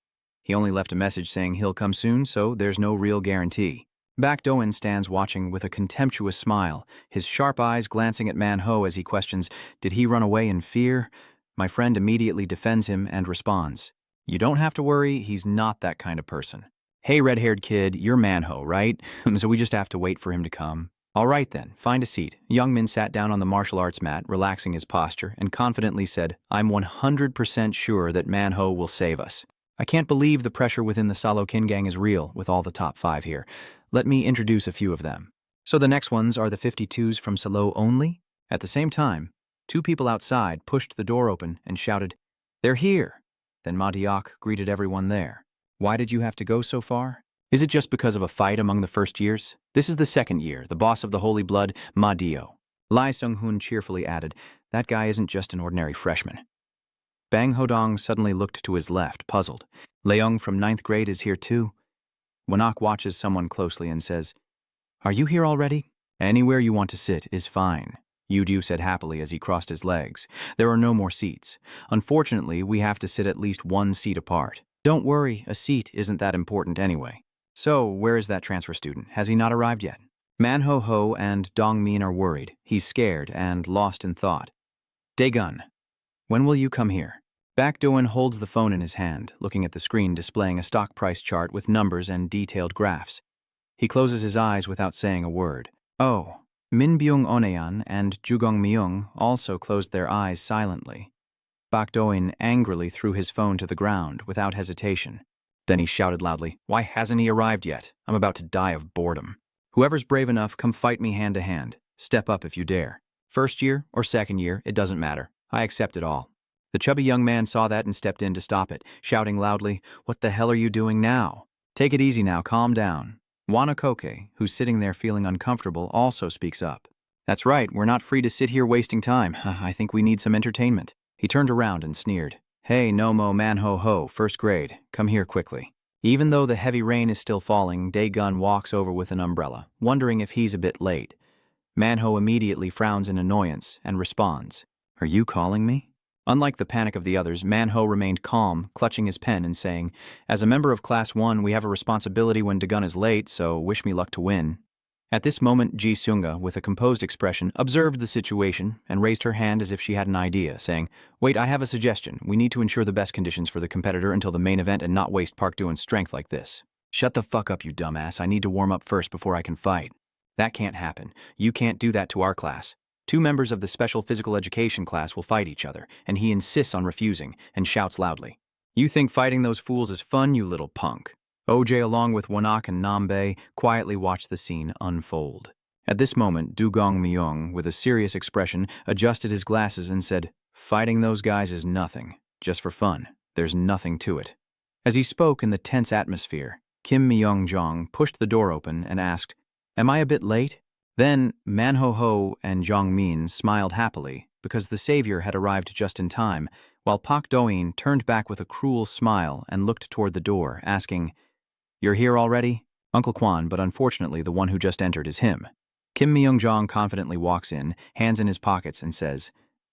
He only left a message saying he'll come soon, so there's no real guarantee." Baek Do-eun stands watching with a contemptuous smile, his sharp eyes glancing at Man-ho as he questions, "Did he run away in fear?" My friend immediately defends him and responds, "You don't have to worry, he's not that kind of person." "Hey, red-haired kid, you're Man-ho, right? So we just have to wait for him to come." "All right then, find a seat." Young-min sat down on the martial arts mat, relaxing his posture, and confidently said, "I'm 100% sure that Man-ho will save us. I can't believe the pressure within the Salo-kin gang is real with all the top 5 here. Let me introduce a few of them. So the next ones are the 52s from Salo only?" At the same time, 2 people outside pushed the door open and shouted, "They're here!" Then Ma-deok greeted everyone there. "Why did you have to go so far? Is it just because of a fight among the first years? This is the second year, the boss of the Holy Blood, Ma-dio." Lee Sung-hoon cheerfully added, "That guy isn't just an ordinary freshman." Bang Hodong suddenly looked to his left, puzzled. "Leung from 9th grade is here too." Wonok watches someone closely and says, "Are you here already?" "Anywhere you want to sit is fine," Yu-du said happily as he crossed his legs. "There are no more seats. Unfortunately, we have to sit at least 1 seat apart." "Don't worry, a seat isn't that important anyway." "So, where is that transfer student? Has he not arrived yet?" Man-ho-ho and Dong-min are worried. He's scared and lost in thought. "Daegun, when will you come here?" Baek Do-eun holds the phone in his hand, looking at the screen displaying a stock price chart with numbers and detailed graphs. He closes his eyes without saying a word. "Oh, Min Byung-onean and Jugong-myung also closed their eyes silently. Bak Do-in angrily threw his phone to the ground without hesitation. Then he shouted loudly, "Why hasn't he arrived yet? I'm about to die of boredom. Whoever's brave enough, come fight me hand to hand. Step up if you dare. First year or second year, it doesn't matter. I accept it all." The chubby young man saw that and stepped in to stop it, shouting loudly, "What the hell are you doing now? Take it easy now, calm down." Wanakoke, who's sitting there feeling uncomfortable, also speaks up. "That's right, we're not free to sit here wasting time. I think we need some entertainment." He turned around and sneered. "Hey, Nomo Manho-ho, first grade, come here quickly." Even though the heavy rain is still falling, Dae-gun walks over with an umbrella, wondering if he's a bit late. Manho immediately frowns in annoyance and responds, "Are you calling me?" Unlike the panic of the others, Manho remained calm, clutching his pen and saying, "As a member of Class 1, we have a responsibility when Dae-gun is late, so wish me luck to win." At this moment, Ji Sunga, with a composed expression, observed the situation and raised her hand as if she had an idea, saying, "Wait, I have a suggestion. We need to ensure the best conditions for the competitor until the main event and not waste Park Do-in's strength like this." "Shut the fuck up, you dumbass. I need to warm up first before I can fight." "That can't happen. You can't do that to our class. 2 members of the special physical education class will fight each other, and he insists on refusing and shouts loudly. "You think fighting those fools is fun, you little punk?" OJ, along with Wanak and Nambe, quietly watched the scene unfold. At this moment, Dugong-myung, with a serious expression, adjusted his glasses and said, "Fighting those guys is nothing. Just for fun. There's nothing to it." As he spoke in the tense atmosphere, Kim Myung-jong pushed the door open and asked, "Am I a bit late?" Then Manho-ho and Jong-min smiled happily because the savior had arrived just in time, while Pak Do-in turned back with a cruel smile and looked toward the door, asking, "You're here already?" Uncle Kwan, but unfortunately the one who just entered is him. Kim Myung-jong confidently walks in, hands in his pockets, and says,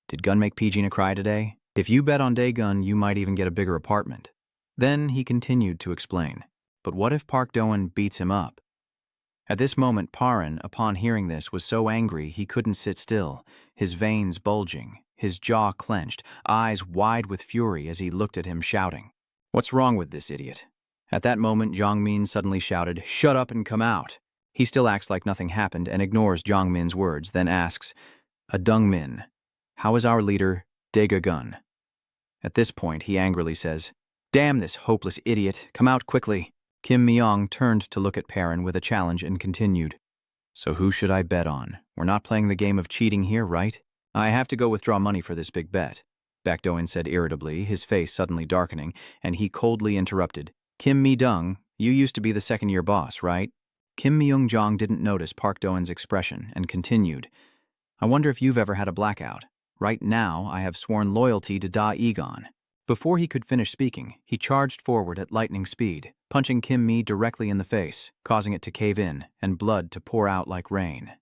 "Did Gun make P-Gina cry today? If you bet on Dae-gun, you might even get a bigger apartment." Then he continued to explain, "But what if Park Do-in beats him up?" At this moment, Parin, upon hearing this, was so angry he couldn't sit still, his veins bulging, his jaw clenched, eyes wide with fury as he looked at him shouting, "What's wrong with this idiot?" At that moment, Jong-min suddenly shouted, "Shut up and come out." He still acts like nothing happened and ignores Jong-min's words, then asks, "Dung-min, how is our leader, Dae-gun?" At this point, he angrily says, "Damn this hopeless idiot, come out quickly." Kim Myung turned to look at Parin with a challenge and continued, "So who should I bet on? We're not playing the game of cheating here, right?" "I have to go withdraw money for this big bet," Bak Do-in said irritably, his face suddenly darkening, and he coldly interrupted, "Kim Mi-dung, you used to be the second-year boss, right?" Kim Myung-jong didn't notice Park Do-in's expression and continued, "I wonder if you've ever had a blackout. Right now, I have sworn loyalty to Da-egon." Before he could finish speaking, he charged forward at lightning speed, punching Kim Mi directly in the face, causing it to cave in and blood to pour out like rain.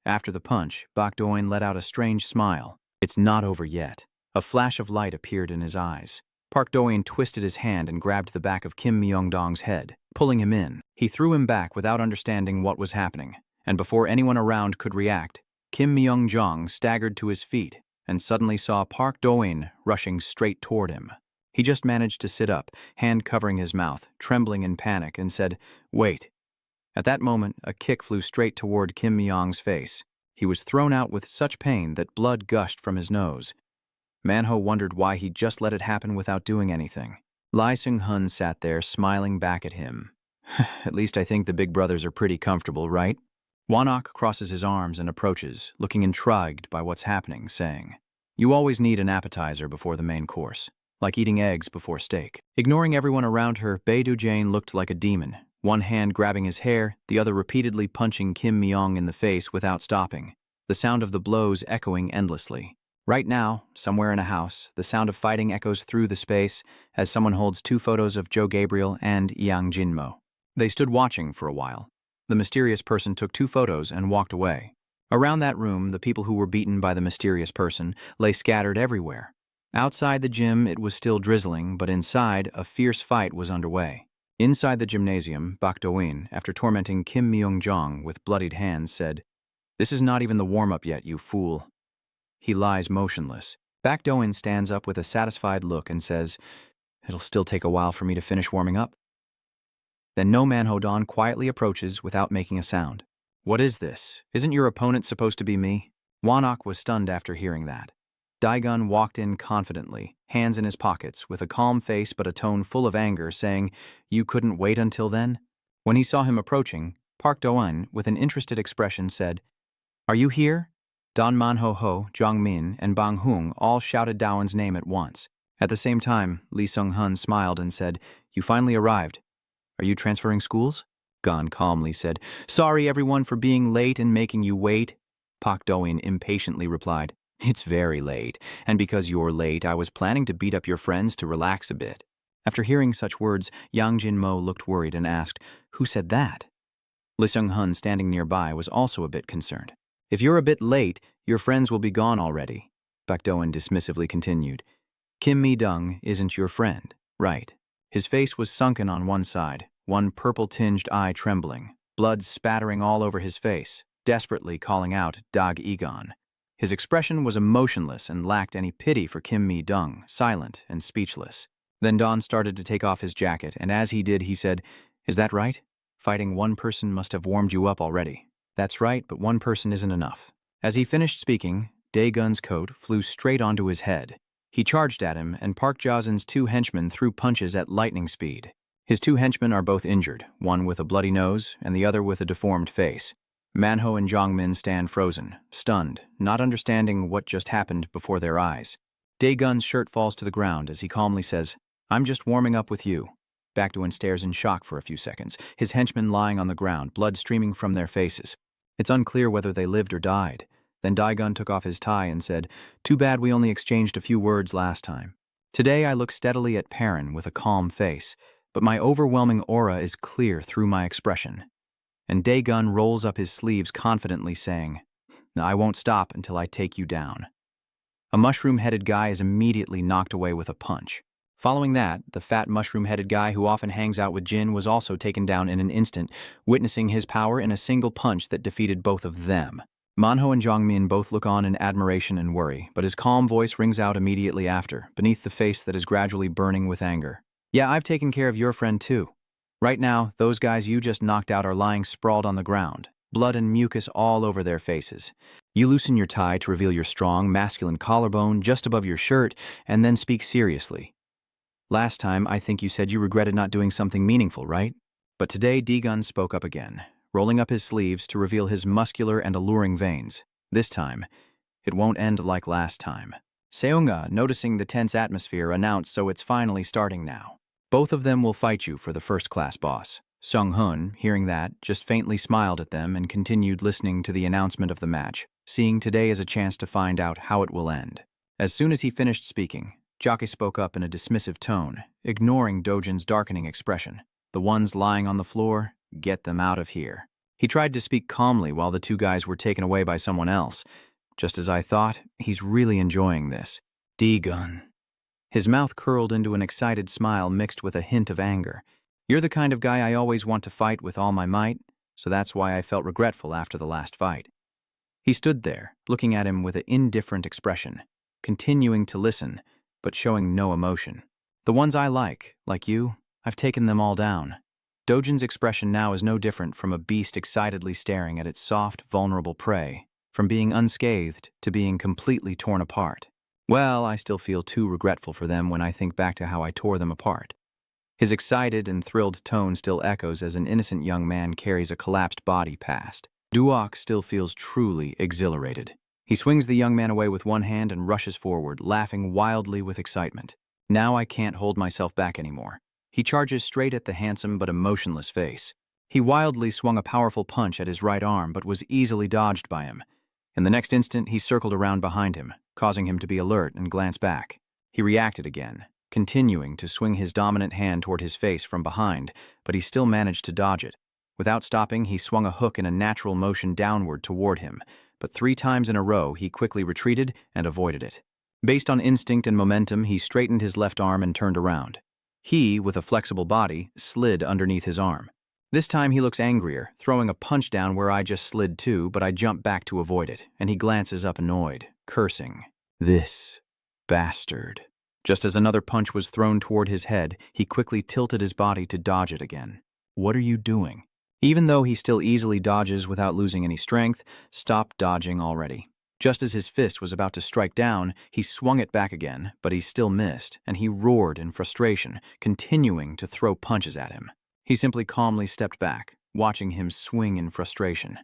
After the punch, Bak Do-in let out a strange smile. "It's not over yet." A flash of light appeared in his eyes. Park Do-in twisted his hand and grabbed the back of Kim Myung-dong's head, pulling him in. He threw him back without understanding what was happening, and before anyone around could react, Kim Myung-jong staggered to his feet and suddenly saw Park Do-in rushing straight toward him. He just managed to sit up, hand covering his mouth, trembling in panic, and said, "Wait." At that moment, a kick flew straight toward Kim Myung's face. He was thrown out with such pain that blood gushed from his nose. Manho wondered why he'd just let it happen without doing anything. Lee Seung-hun sat there, smiling back at him. "At least I think the big brothers are pretty comfortable, right?" Wanak crosses his arms and approaches, looking intrigued by what's happening, saying, "You always need an appetizer before the main course, like eating eggs before steak." Ignoring everyone around her, Bae Do-jane looked like a demon, one hand grabbing his hair, the other repeatedly punching Kim Myung in the face without stopping, the sound of the blows echoing endlessly. Right now, somewhere in a house, the sound of fighting echoes through the space as someone holds 2 photos of Joe Gabriel and Yang Jinmo. They stood watching for a while. The mysterious person took 2 photos and walked away. Around that room, the people who were beaten by the mysterious person lay scattered everywhere. Outside the gym, it was still drizzling, but inside, a fierce fight was underway. Inside the gymnasium, Bak Do-in, after tormenting Kim Myung-jong with bloodied hands, said, "This is not even the warm-up yet, you fool." He lies motionless. Bak Do-in stands up with a satisfied look and says, "It'll still take a while for me to finish warming up." Then No Man Ho-don quietly approaches without making a sound. What is this? Isn't your opponent supposed to be me? Wanok was stunned after hearing that. Daegun walked in confidently, hands in his pockets, with a calm face but a tone full of anger, saying, "You couldn't wait until then?" When he saw him approaching, Park Do-eun, with an interested expression, said, "Are you here?" Don Man-ho-ho, Jong-min, and Bang-hung all shouted Daeun's name at once. At the same time, Lee Sung-hun smiled and said, "You finally arrived. Are you transferring schools?" Gon calmly said, "Sorry everyone for being late and making you wait." Pak Do-eun impatiently replied, "It's very late, and because you're late, I was planning to beat up your friends to relax a bit." After hearing such words, Yang Jin-mo looked worried and asked, "Who said that?" Lee Sung-hun, standing nearby, was also a bit concerned. "If you're a bit late, your friends will be gone already," Pak Do-eun dismissively continued. "Kim Mi-dung isn't your friend, right?" His face was sunken on one side, one purple-tinged eye trembling, blood spattering all over his face, desperately calling out Dag Egon. His expression was emotionless and lacked any pity for Kim Mi-dung, silent and speechless. Then Don started to take off his jacket, and as he did, he said, "Is that right? Fighting one person must have warmed you up already." "That's right, but one person isn't enough." As he finished speaking, Daegun's coat flew straight onto his head. He charged at him, and Park Jazin's two henchmen threw punches at lightning speed. His two henchmen are both injured, one with a bloody nose and the other with a deformed face. Manho and Jong-min stand frozen, stunned, not understanding what just happened before their eyes. Daegun's shirt falls to the ground as he calmly says, "I'm just warming up with you." Baekdoin stares in shock for a few seconds, his henchmen lying on the ground, blood streaming from their faces. It's unclear whether they lived or died. Then Daegun took off his tie and said, "Too bad we only exchanged a few words last time. Today I look steadily at Perrin with a calm face, but my overwhelming aura is clear through my expression." And Daegun rolls up his sleeves confidently, saying, "I won't stop until I take you down." A mushroom-headed guy is immediately knocked away with a punch. Following that, the fat mushroom-headed guy who often hangs out with Jin was also taken down in an instant, witnessing his power in a single punch that defeated both of them. Manho and Jong-min both look on in admiration and worry, but his calm voice rings out immediately after, beneath the face that is gradually burning with anger. "Yeah, I've taken care of your friend too. Right now, those guys you just knocked out are lying sprawled on the ground, blood and mucus all over their faces. You loosen your tie to reveal your strong, masculine collarbone just above your shirt, and then speak seriously. Last time, I think you said you regretted not doing something meaningful, right?" But today, Daegun spoke up again, rolling up his sleeves to reveal his muscular and alluring veins. This time, it won't end like last time. Seonga, noticing the tense atmosphere, announced, "So it's finally starting now. Both of them will fight you for the first-class boss." Sung-hun, hearing that, just faintly smiled at them and continued listening to the announcement of the match, seeing today as a chance to find out how it will end. As soon as he finished speaking, Jockey spoke up in a dismissive tone, ignoring Dojin's darkening expression. "The ones lying on the floor, get them out of here." He tried to speak calmly while the two guys were taken away by someone else. Just as I thought, he's really enjoying this. Daegun. His mouth curled into an excited smile mixed with a hint of anger. "You're the kind of guy I always want to fight with all my might, so that's why I felt regretful after the last fight." He stood there, looking at him with an indifferent expression, continuing to listen, but showing no emotion. "The ones I like you, I've taken them all down." Dojin's expression now is no different from a beast excitedly staring at its soft, vulnerable prey, from being unscathed to being completely torn apart. "Well, I still feel too regretful for them when I think back to how I tore them apart." His excited and thrilled tone still echoes as an innocent young man carries a collapsed body past. Duok still feels truly exhilarated. He swings the young man away with one hand and rushes forward, laughing wildly with excitement. "Now I can't hold myself back anymore." He charges straight at the handsome but emotionless face. He wildly swung a powerful punch at his right arm but was easily dodged by him. In the next instant, he circled around behind him, causing him to be alert and glance back. He reacted again, continuing to swing his dominant hand toward his face from behind, but he still managed to dodge it. Without stopping, he swung a hook in a natural motion downward toward him, but 3 times in a row he quickly retreated and avoided it. Based on instinct and momentum, he straightened his left arm and turned around. He, with a flexible body, slid underneath his arm. This time he looks angrier, throwing a punch down where I just slid too, but I jump back to avoid it, and he glances up annoyed, cursing. "This bastard." Just as another punch was thrown toward his head, he quickly tilted his body to dodge it again. "What are you doing?" Even though he still easily dodges without losing any strength, stopped dodging already. Just as his fist was about to strike down, he swung it back again, but he still missed, and he roared in frustration, continuing to throw punches at him. He simply calmly stepped back, watching him swing in frustration.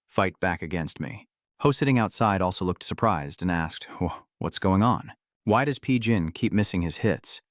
Fight back against me. Ho sitting outside also looked surprised and asked, "What's going on? Why does P. Jin keep missing his hits?"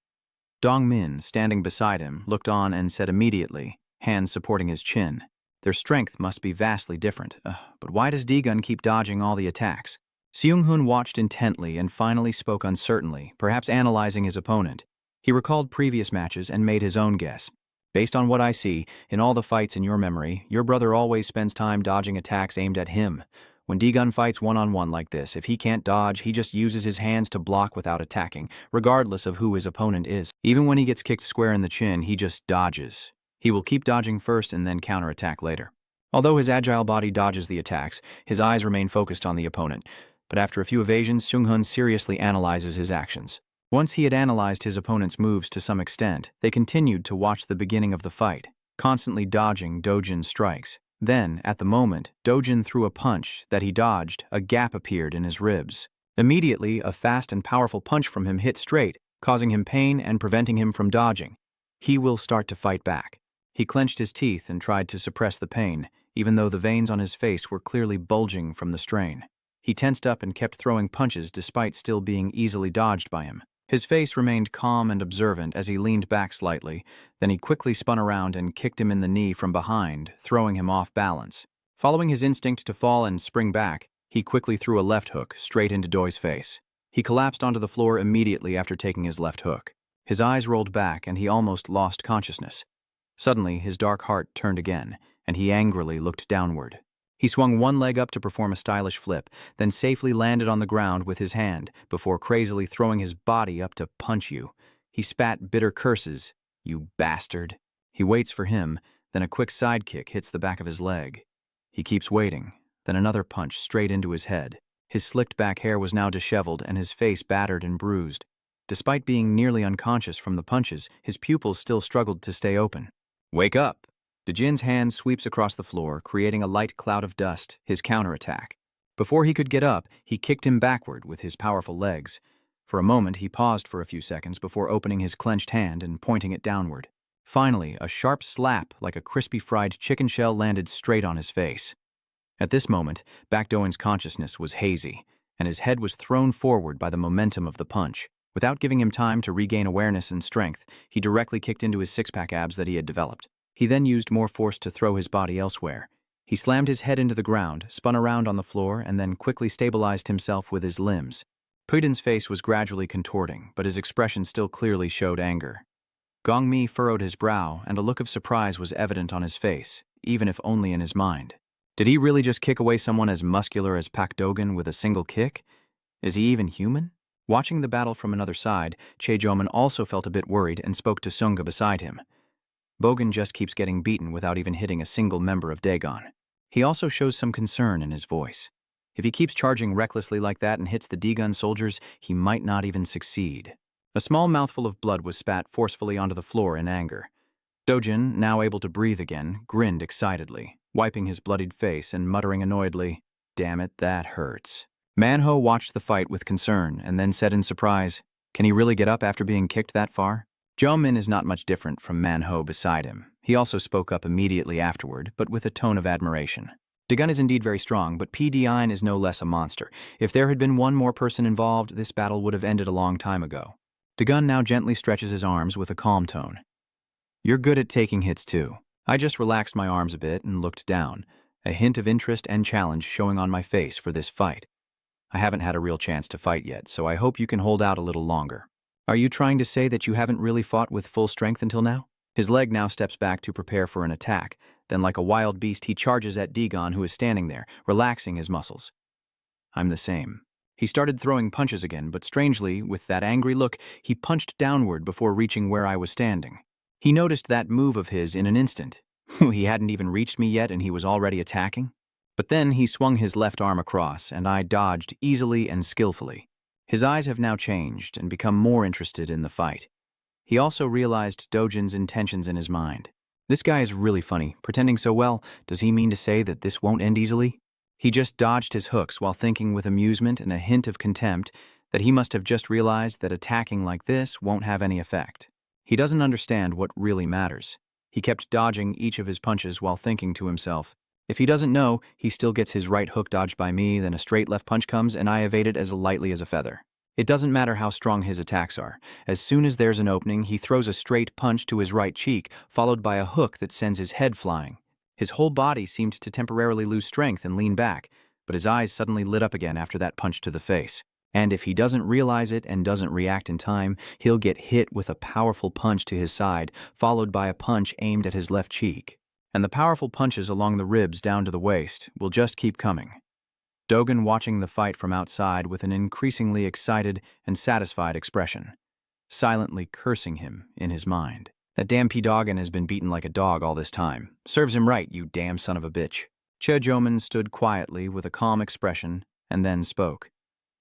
Dong Min, standing beside him, looked on and said immediately, hands supporting his chin, "Their strength must be vastly different, but why does D-Gun keep dodging all the attacks?" Seung-hoon watched intently and finally spoke uncertainly, perhaps analyzing his opponent. He recalled previous matches and made his own guess. "Based on what I see, in all the fights in your memory, your brother always spends time dodging attacks aimed at him. When D-Gun fights one-on-one like this, if he can't dodge, he just uses his hands to block without attacking, regardless of who his opponent is. Even when he gets kicked square in the chin, he just dodges. He will keep dodging first and then counterattack later." Although his agile body dodges the attacks, his eyes remain focused on the opponent. But after a few evasions, Seung-hoon seriously analyzes his actions. Once he had analyzed his opponent's moves to some extent, they continued to watch the beginning of the fight, constantly dodging Dojin's strikes. Then, at the moment, Dojin threw a punch that he dodged, a gap appeared in his ribs. Immediately, a fast and powerful punch from him hit straight, causing him pain and preventing him from dodging. He will start to fight back. He clenched his teeth and tried to suppress the pain, even though the veins on his face were clearly bulging from the strain. He tensed up and kept throwing punches despite still being easily dodged by him. His face remained calm and observant as he leaned back slightly, then he quickly spun around and kicked him in the knee from behind, throwing him off balance. Following his instinct to fall and spring back, he quickly threw a left hook straight into Doi's face. He collapsed onto the floor immediately after taking his left hook. His eyes rolled back and he almost lost consciousness. Suddenly, his dark heart turned again, and he angrily looked downward. He swung one leg up to perform a stylish flip, then safely landed on the ground with his hand before crazily throwing his body up to punch you. He spat bitter curses. "You bastard." He waits for him, then a quick sidekick hits the back of his leg. He keeps waiting, then another punch straight into his head. His slicked back hair was now disheveled and his face battered and bruised. Despite being nearly unconscious from the punches, his pupils still struggled to stay open. "Wake up!" Dejin's hand sweeps across the floor, creating a light cloud of dust, his counterattack. Before he could get up, he kicked him backward with his powerful legs. For a moment, he paused for a few seconds before opening his clenched hand and pointing it downward. Finally, a sharp slap like a crispy fried chicken shell landed straight on his face. At this moment, Bakdoin's consciousness was hazy, and his head was thrown forward by the momentum of the punch. Without giving him time to regain awareness and strength, he directly kicked into his six-pack abs that he had developed. He then used more force to throw his body elsewhere. He slammed his head into the ground, spun around on the floor, and then quickly stabilized himself with his limbs. Putin's face was gradually contorting, but his expression still clearly showed anger. Gongmi furrowed his brow, and a look of surprise was evident on his face, even if only in his mind. Did he really just kick away someone as muscular as Pak Dogan with a single kick? Is he even human? Watching the battle from another side, Che Jomin also felt a bit worried and spoke to Sunga beside him. Bogan just keeps getting beaten without even hitting a single member of Dagon. He also shows some concern in his voice. If he keeps charging recklessly like that and hits the D-Gun soldiers, he might not even succeed. A small mouthful of blood was spat forcefully onto the floor in anger. Dojin, now able to breathe again, grinned excitedly, wiping his bloodied face and muttering annoyedly, "Damn it, that hurts." Manhwa watched the fight with concern and then said in surprise, "Can he really get up after being kicked that far?" Jomin is not much different from Manhwa beside him. He also spoke up immediately afterward, but with a tone of admiration. Dagon is indeed very strong, but PDIN is no less a monster. If there had been one more person involved, this battle would have ended a long time ago. Dagon now gently stretches his arms with a calm tone. "You're good at taking hits too." I just relaxed my arms a bit and looked down, a hint of interest and challenge showing on my face for this fight. I haven't had a real chance to fight yet, so I hope you can hold out a little longer. Are you trying to say that you haven't really fought with full strength until now? His leg now steps back to prepare for an attack. Then like a wild beast, he charges at Dagon, who is standing there, relaxing his muscles. I'm the same. He started throwing punches again, but strangely, with that angry look, he punched downward before reaching where I was standing. He noticed that move of his in an instant. He hadn't even reached me yet and he was already attacking? But then he swung his left arm across, and I dodged easily and skillfully. His eyes have now changed and become more interested in the fight. He also realized Dojin's intentions in his mind. This guy is really funny, pretending so well. Does he mean to say that this won't end easily? He just dodged his hooks while thinking with amusement and a hint of contempt that he must have just realized that attacking like this won't have any effect. He doesn't understand what really matters. He kept dodging each of his punches while thinking to himself, if he doesn't know, he still gets his right hook dodged by me, then a straight left punch comes and I evade it as lightly as a feather. It doesn't matter how strong his attacks are. As soon as there's an opening, he throws a straight punch to his right cheek, followed by a hook that sends his head flying. His whole body seemed to temporarily lose strength and lean back, but his eyes suddenly lit up again after that punch to the face. And if he doesn't realize it and doesn't react in time, he'll get hit with a powerful punch to his side, followed by a punch aimed at his left cheek. And the powerful punches along the ribs down to the waist will just keep coming. Dogen watching the fight from outside with an increasingly excited and satisfied expression, silently cursing him in his mind. That damn P-Dogen has been beaten like a dog all this time. Serves him right, you damn son of a bitch. Che Jomin stood quietly with a calm expression and then spoke.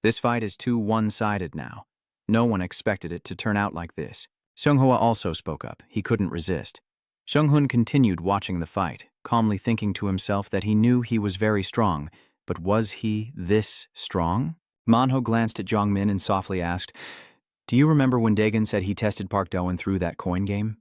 This fight is too one-sided now. No one expected it to turn out like this. Seonghwa also spoke up. He couldn't resist. Seonghun continued watching the fight, calmly thinking to himself that he knew he was very strong, but was he this strong? Manhwa glanced at Jongmin and softly asked, do you remember when Dagon said he tested Park Do-eun through that coin game?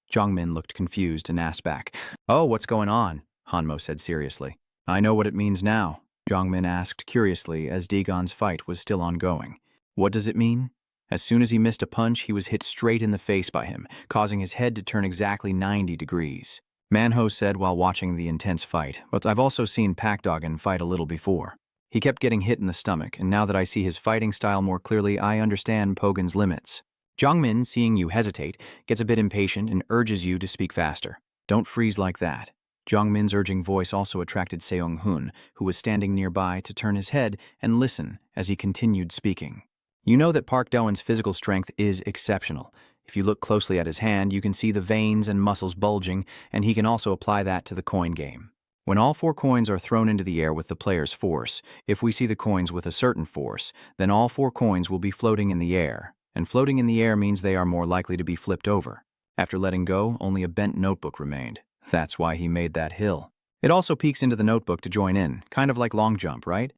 Jongmin looked confused and asked back, oh, what's going on? Hanmo said seriously. I know what it means now, Jongmin asked curiously as Dagon's fight was still ongoing. What does it mean? As soon as he missed a punch, he was hit straight in the face by him, causing his head to turn exactly 90 degrees. Manhwa said while watching the intense fight, but I've also seen Park Do-eun fight a little before. He kept getting hit in the stomach, and now that I see his fighting style more clearly, I understand Pogen's limits. Jongmin, seeing you hesitate, gets a bit impatient and urges you to speak faster. Don't freeze like that. Jongmin's urging voice also attracted Seonghun, who was standing nearby, to turn his head and listen as he continued speaking. You know that Park Do-eun's physical strength is exceptional. If you look closely at his hand, you can see the veins and muscles bulging, and he can also apply that to the coin game. When all 4 coins are thrown into the air with the player's force, if we see the coins with a certain force, then all 4 coins will be floating in the air, and floating in the air means they are more likely to be flipped over. After letting go, only a bent notebook remained. That's why he made that hill. It also peeks into the notebook to join in, kind of like long jump, right?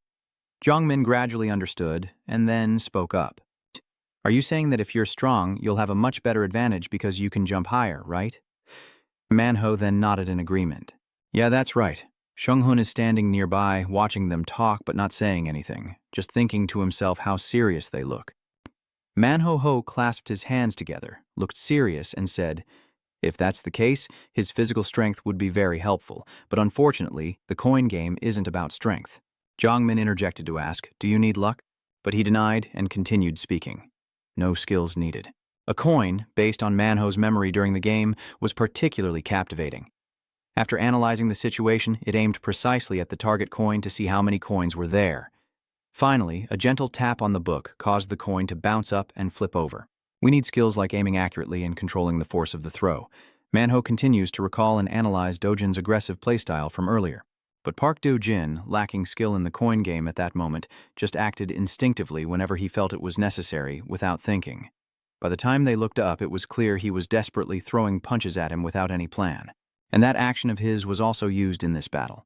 Jongmin gradually understood, and then spoke up. Are you saying that if you're strong, you'll have a much better advantage because you can jump higher, right? Manhwa then nodded in agreement. Yeah, that's right. Seonghun is standing nearby, watching them talk but not saying anything, just thinking to himself how serious they look. Manhwa clasped his hands together, looked serious, and said, if that's the case, his physical strength would be very helpful, but unfortunately, the coin game isn't about strength. Jongmin interjected to ask, do you need luck? But he denied and continued speaking. No skills needed. A coin, based on Manhwa's memory during the game, was particularly captivating. After analyzing the situation, it aimed precisely at the target coin to see how many coins were there. Finally, a gentle tap on the book caused the coin to bounce up and flip over. We need skills like aiming accurately and controlling the force of the throw. Manhwa continues to recall and analyze Dojin's aggressive playstyle from earlier. But Park Do-jin, lacking skill in the coin game at that moment, just acted instinctively whenever he felt it was necessary, without thinking. By the time they looked up, it was clear he was desperately throwing punches at him without any plan. And that action of his was also used in this battle.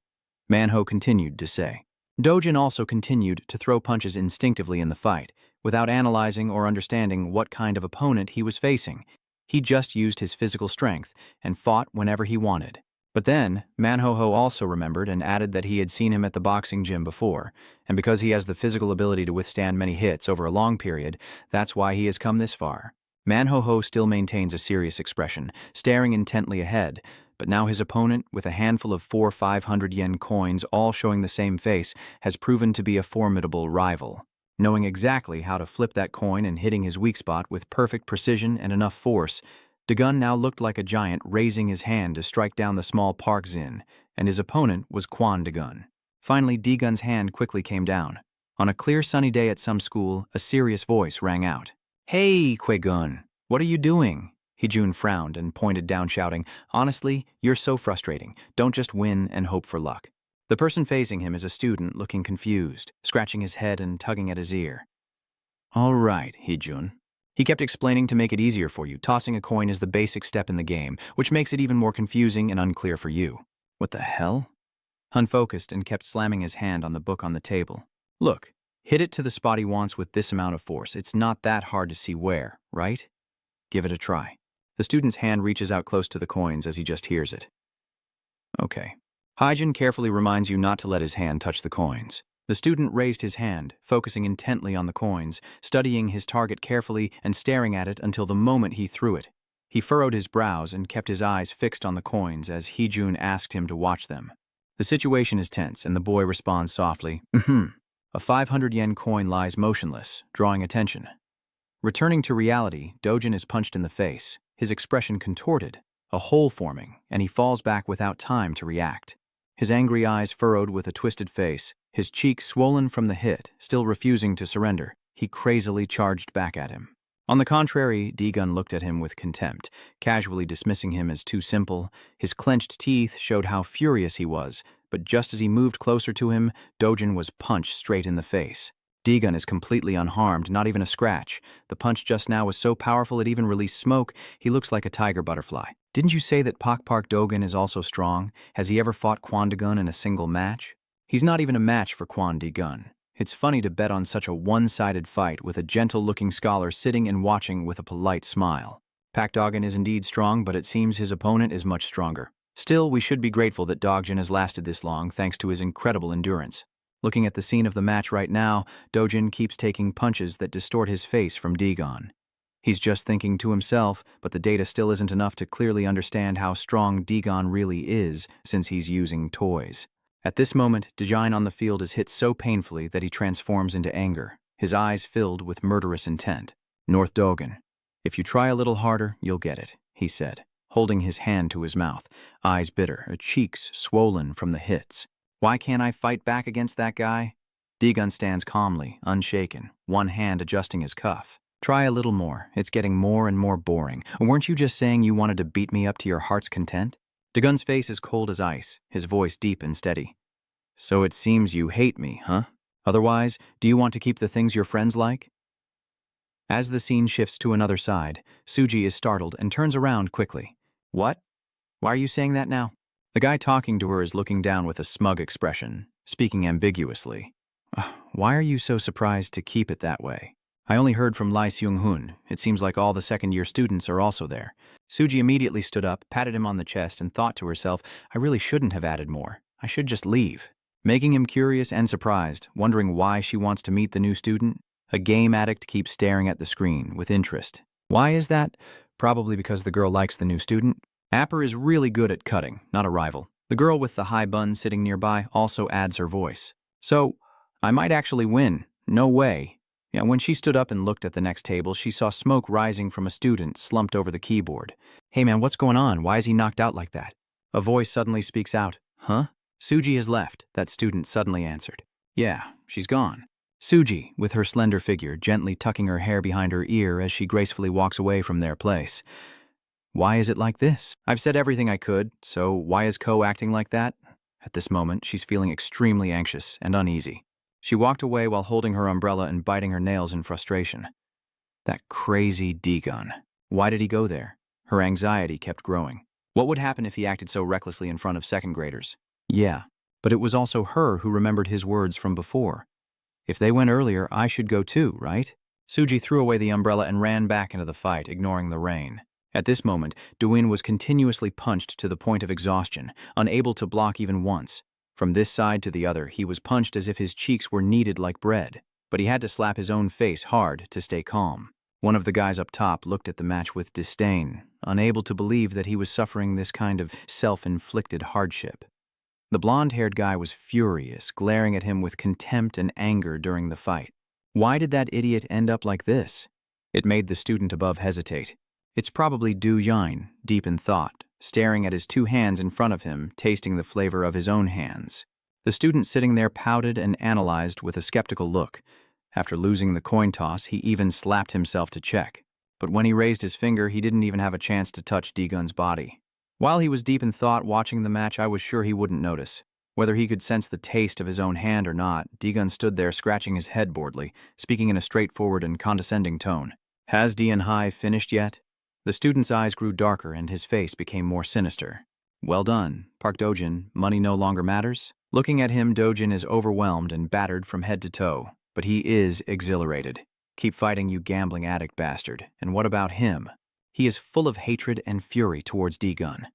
Manhwa continued to say. Dojin also continued to throw punches instinctively in the fight, without analyzing or understanding what kind of opponent he was facing. He just used his physical strength and fought whenever he wanted. But then, Manhwa also remembered and added that he had seen him at the boxing gym before, and because he has the physical ability to withstand many hits over a long period, that's why he has come this far. Manhwa still maintains a serious expression, staring intently ahead, but now his opponent, with a handful of 4 500-yen coins all showing the same face, has proven to be a formidable rival. Knowing exactly how to flip that coin and hitting his weak spot with perfect precision and enough force, Dagon now looked like a giant raising his hand to strike down the small Park Zin, and his opponent was Kwon Dagon. Finally, Dagon's hand quickly came down. On a clear sunny day at some school, a serious voice rang out. Hey, Kwe-gun, what are you doing? Hee-jun frowned and pointed down, shouting, honestly, you're so frustrating. Don't just win and hope for luck. The person facing him is a student looking confused, scratching his head and tugging at his ear. All right, Hee-jun. He kept explaining to make it easier for you. Tossing a coin is the basic step in the game, which makes it even more confusing and unclear for you. What the hell? Hun focused and kept slamming his hand on the book on the table. Look, hit it to the spot he wants with this amount of force. It's not that hard to see where, right? Give it a try. The student's hand reaches out close to the coins as he just hears it. Okay. Hyjin carefully reminds you not to let his hand touch the coins. The student raised his hand, focusing intently on the coins, studying his target carefully and staring at it until the moment he threw it. He furrowed his brows and kept his eyes fixed on the coins as Heejun asked him to watch them. The situation is tense, and the boy responds softly, A 500 yen coin lies motionless, drawing attention. Returning to reality, Dojin is punched in the face, his expression contorted, a hole forming, and he falls back without time to react. His angry eyes furrowed with a twisted face, his cheeks swollen from the hit, still refusing to surrender, he crazily charged back at him. On the contrary, D-Gun looked at him with contempt, casually dismissing him as too simple. His clenched teeth showed how furious he was, but just as he moved closer to him, Dojin was punched straight in the face. D-Gun is completely unharmed, not even a scratch. The punch just now was so powerful it even released smoke. He looks like a tiger butterfly. Didn't you say that Pak Park Dogan is also strong? Has he ever fought Kwon D-Gun in a single match? He's not even a match for Kwon D-Gun. It's funny to bet on such a one-sided fight with a gentle-looking scholar sitting and watching with a polite smile. Pak Dogan is indeed strong, but it seems his opponent is much stronger. Still, we should be grateful that Dogjin has lasted this long thanks to his incredible endurance. Looking at the scene of the match right now, Dojin keeps taking punches that distort his face from D-Gun. He's just thinking to himself, but the data still isn't enough to clearly understand how strong D-Gun really is since he's using toys. At this moment, Dojin on the field is hit so painfully that he transforms into anger, his eyes filled with murderous intent. North Dogan, if you try a little harder, you'll get it, he said, holding his hand to his mouth, eyes bitter, cheeks swollen from the hits. Why can't I fight back against that guy? D-Gun stands calmly, unshaken, one hand adjusting his cuff. Try a little more. It's getting more and more boring. Weren't you just saying you wanted to beat me up to your heart's content? D-Gun's face is cold as ice, his voice deep and steady. So it seems you hate me, huh? Otherwise, do you want to keep the things your friends like? As the scene shifts to another side, Suji is startled and turns around quickly. What? Why are you saying that now? The guy talking to her is looking down with a smug expression, speaking ambiguously. Why are you so surprised to keep it that way? I only heard from Lai Seung-hoon. It seems like all the second-year students are also there. Suji immediately stood up, patted him on the chest, and thought to herself, I really shouldn't have added more. I should just leave. Making him curious and surprised, wondering why she wants to meet the new student, a game addict keeps staring at the screen with interest. Why is that? Probably because the girl likes the new student. Apper is really good at cutting, not a rival. The girl with the high bun sitting nearby also adds her voice. So, I might actually win. No way. Yeah, when she stood up and looked at the next table, she saw smoke rising from a student slumped over the keyboard. Hey man, what's going on? Why is he knocked out like that? A voice suddenly speaks out. Huh? Suji has left, that student suddenly answered. Yeah, she's gone. Suji, with her slender figure, gently tucking her hair behind her ear as she gracefully walks away from their place. Why is it like this? I've said everything I could, so why is Ko acting like that? At this moment, she's feeling extremely anxious and uneasy. She walked away while holding her umbrella and biting her nails in frustration. That crazy D-Gun. Why did he go there? Her anxiety kept growing. What would happen if he acted so recklessly in front of second graders? Yeah, but it was also her who remembered his words from before. If they went earlier, I should go too, right? Suji threw away the umbrella and ran back into the fight, ignoring the rain. At this moment, Doin was continuously punched to the point of exhaustion, unable to block even once. From this side to the other, he was punched as if his cheeks were kneaded like bread, but he had to slap his own face hard to stay calm. One of the guys up top looked at the match with disdain, unable to believe that he was suffering this kind of self-inflicted hardship. The blonde-haired guy was furious, glaring at him with contempt and anger during the fight. Why did that idiot end up like this? It made the student above hesitate. It's probably Du Yine, deep in thought, staring at his two hands in front of him, tasting the flavor of his own hands. The student sitting there pouted and analyzed with a skeptical look. After losing the coin toss, he even slapped himself to check. But when he raised his finger, he didn't even have a chance to touch D-Gun's body. While he was deep in thought watching the match, I was sure he wouldn't notice. Whether he could sense the taste of his own hand or not, D-Gun stood there scratching his head boredly, speaking in a straightforward and condescending tone. Has Hai finished yet? The student's eyes grew darker and his face became more sinister. Well done, Park Dojin, money no longer matters? Looking at him, Dojin is overwhelmed and battered from head to toe, but he is exhilarated. Keep fighting, you gambling addict bastard. And what about him? He is full of hatred and fury towards D-Gun.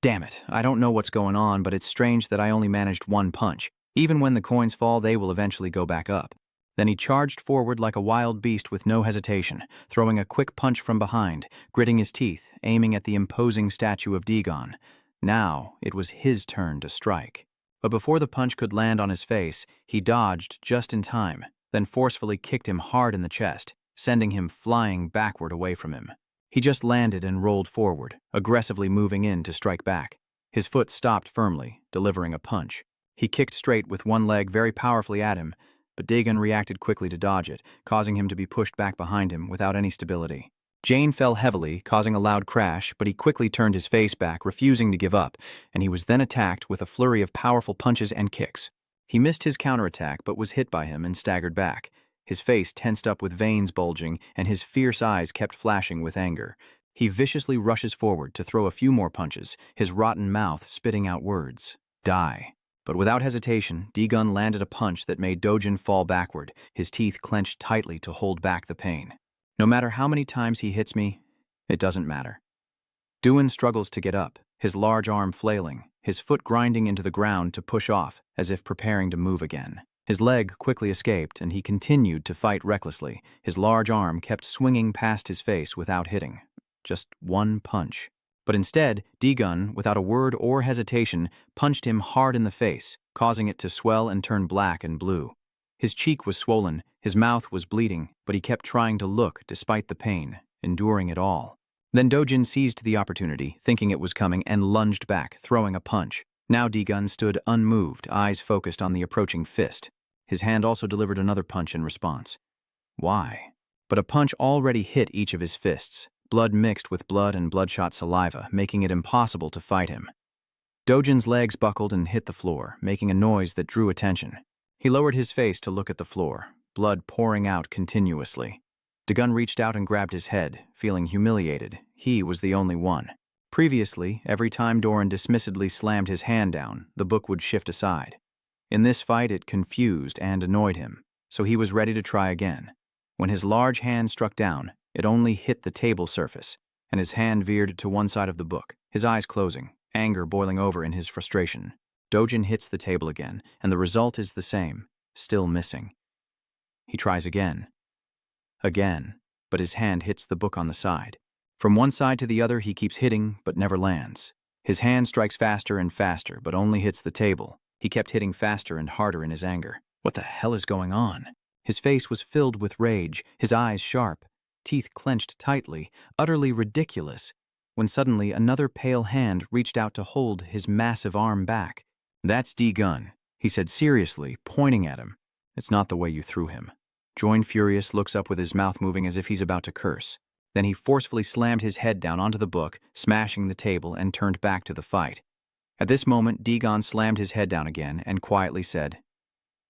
Damn it, I don't know what's going on, but it's strange that I only managed one punch. Even when the coins fall, they will eventually go back up. Then he charged forward like a wild beast with no hesitation, throwing a quick punch from behind, gritting his teeth, aiming at the imposing statue of D-Gun. Now it was his turn to strike. But before the punch could land on his face, he dodged just in time, then forcefully kicked him hard in the chest, sending him flying backward away from him. He just landed and rolled forward, aggressively moving in to strike back. His foot stopped firmly, delivering a punch. He kicked straight with one leg very powerfully at him, but Dagon reacted quickly to dodge it, causing him to be pushed back behind him without any stability. Jane fell heavily, causing a loud crash, but he quickly turned his face back, refusing to give up, and he was then attacked with a flurry of powerful punches and kicks. He missed his counterattack but was hit by him and staggered back. His face tensed up with veins bulging, and his fierce eyes kept flashing with anger. He viciously rushes forward to throw a few more punches, his rotten mouth spitting out words. Die. But without hesitation, D-Gun landed a punch that made Dojin fall backward, his teeth clenched tightly to hold back the pain. No matter how many times he hits me, it doesn't matter. Duin struggles to get up, his large arm flailing, his foot grinding into the ground to push off, as if preparing to move again. His leg quickly escaped, and he continued to fight recklessly. His large arm kept swinging past his face without hitting. Just one punch. But instead, D-Gun, without a word or hesitation, punched him hard in the face, causing it to swell and turn black and blue. His cheek was swollen, his mouth was bleeding, but he kept trying to look despite the pain, enduring it all. Then Dojin seized the opportunity, thinking it was coming, and lunged back, throwing a punch. Now D-Gun stood unmoved, eyes focused on the approaching fist. His hand also delivered another punch in response. Why? But a punch already hit each of his fists. Blood mixed with blood and bloodshot saliva, making it impossible to fight him. Dojin's legs buckled and hit the floor, making a noise that drew attention. He lowered his face to look at the floor, blood pouring out continuously. Dagon reached out and grabbed his head, feeling humiliated. He was the only one. Previously, every time Doran dismissedly slammed his hand down, the book would shift aside. In this fight, it confused and annoyed him, so he was ready to try again. When his large hand struck down, it only hit the table surface, and his hand veered to one side of the book, his eyes closing, anger boiling over in his frustration. Dojin hits the table again, and the result is the same, still missing. He tries again. Again, but his hand hits the book on the side. From one side to the other, he keeps hitting, but never lands. His hand strikes faster and faster, but only hits the table. He kept hitting faster and harder in his anger. What the hell is going on? His face was filled with rage, his eyes sharp, teeth clenched tightly, utterly ridiculous, when suddenly another pale hand reached out to hold his massive arm back. That's D-Gun, he said seriously, pointing at him. It's not the way you threw him. Join Furious looks up with his mouth moving as if he's about to curse. Then he forcefully slammed his head down onto the book, smashing the table, and turned back to the fight. At this moment, D-Gun slammed his head down again and quietly said,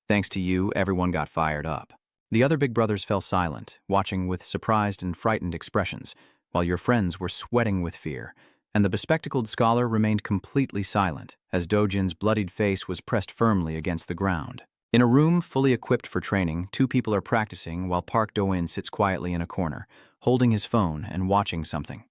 "Thanks to you, everyone got fired up." The other big brothers fell silent, watching with surprised and frightened expressions, while your friends were sweating with fear, and the bespectacled scholar remained completely silent, as Dojin's bloodied face was pressed firmly against the ground. In a room fully equipped for training, two people are practicing while Park Do-in sits quietly in a corner, holding his phone and watching something.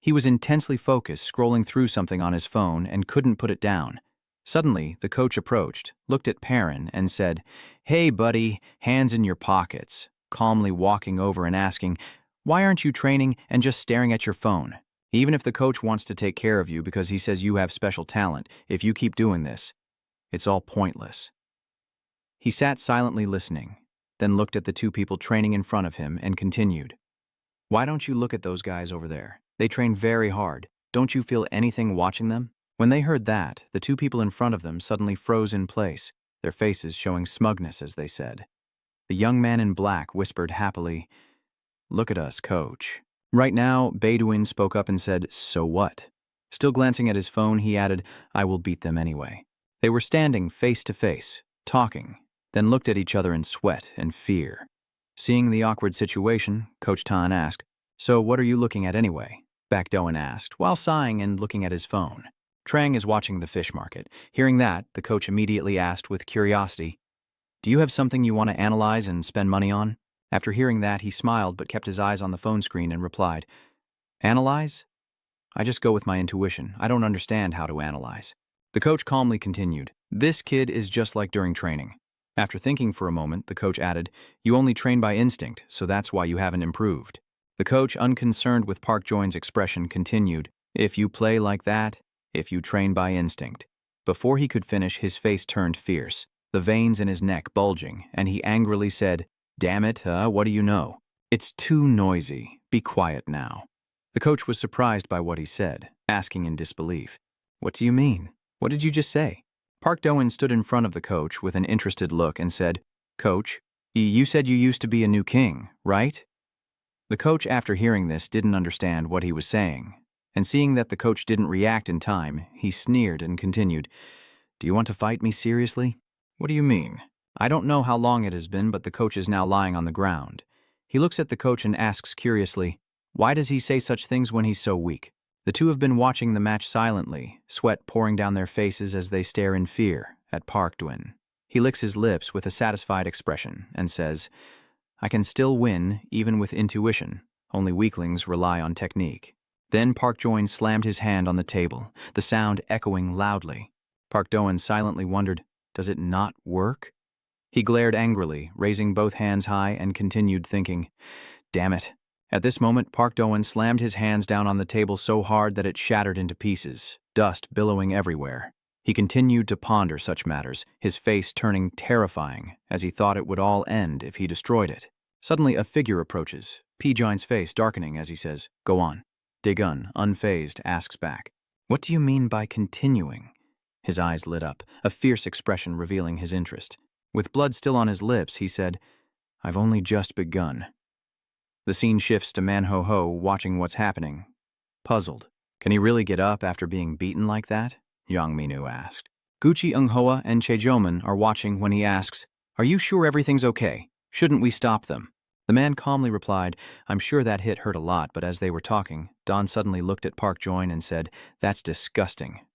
He was intensely focused, scrolling through something on his phone and couldn't put it down. Suddenly, the coach approached, looked at Perrin, and said, "Hey, buddy, hands in your pockets," calmly walking over and asking, "Why aren't you training and just staring at your phone? Even if the coach wants to take care of you because he says you have special talent, if you keep doing this, it's all pointless." He sat silently listening, then looked at the two people training in front of him and continued, "Why don't you look at those guys over there? They train very hard. Don't you feel anything watching them?" When they heard that, the two people in front of them suddenly froze in place, their faces showing smugness as they said. The young man in black whispered happily, "Look at us, coach." Right now, Baeduin spoke up and said, "So what?" Still glancing at his phone, he added, "I will beat them anyway." They were standing face to face, talking, then looked at each other in sweat and fear. Seeing the awkward situation, Coach Tan asked, "So what are you looking at anyway?" Baek Do-in asked, while sighing and looking at his phone. Trang is watching the fish market. Hearing that, the coach immediately asked with curiosity, "Do you have something you want to analyze and spend money on?" After hearing that, he smiled but kept his eyes on the phone screen and replied, "Analyze? I just go with my intuition. I don't understand how to analyze." The coach calmly continued, "This kid is just like during training." After thinking for a moment, the coach added, "You only train by instinct, so that's why you haven't improved." The coach, unconcerned with Park Join's expression, continued, "If you play like that, if you train by instinct." Before he could finish, his face turned fierce, the veins in his neck bulging, and he angrily said, "Damn it, what do you know? It's too noisy. Be quiet now." The coach was surprised by what he said, asking in disbelief, "What do you mean? What did you just say?" Park Do-in stood in front of the coach with an interested look and said, "Coach, you said you used to be a new king, right?" The coach, after hearing this, didn't understand what he was saying, and seeing that the coach didn't react in time, he sneered and continued, "Do you want to fight me seriously?" "What do you mean?" "I don't know how long it has been, but the coach is now lying on the ground." He looks at the coach and asks curiously, "Why does he say such things when he's so weak?" The two have been watching the match silently, sweat pouring down their faces as they stare in fear at Park Do-in. He licks his lips with a satisfied expression and says, "I can still win, even with intuition. Only weaklings rely on technique." Then Park Do-in slammed his hand on the table, the sound echoing loudly. Park Do-in silently wondered, does it not work? He glared angrily, raising both hands high, and continued thinking, "Damn it." At this moment, Park Do-in slammed his hands down on the table so hard that it shattered into pieces, dust billowing everywhere. He continued to ponder such matters, his face turning terrifying as he thought it would all end if he destroyed it. Suddenly, a figure approaches, P-Giant's face darkening as he says, "Go on." Dae-gun, unfazed, asks back, "What do you mean by continuing?" His eyes lit up, a fierce expression revealing his interest. With blood still on his lips, he said, "I've only just begun." The scene shifts to Manhwa watching what's happening. Puzzled, can he really get up after being beaten like that? Yang Minu asked. Gucci Eunghwa and Chejoman are watching when he asks, "Are you sure everything's okay? Shouldn't we stop them?" The man calmly replied, "I'm sure that hit hurt a lot," but as they were talking, Don suddenly looked at Park Join and said, "That's disgusting.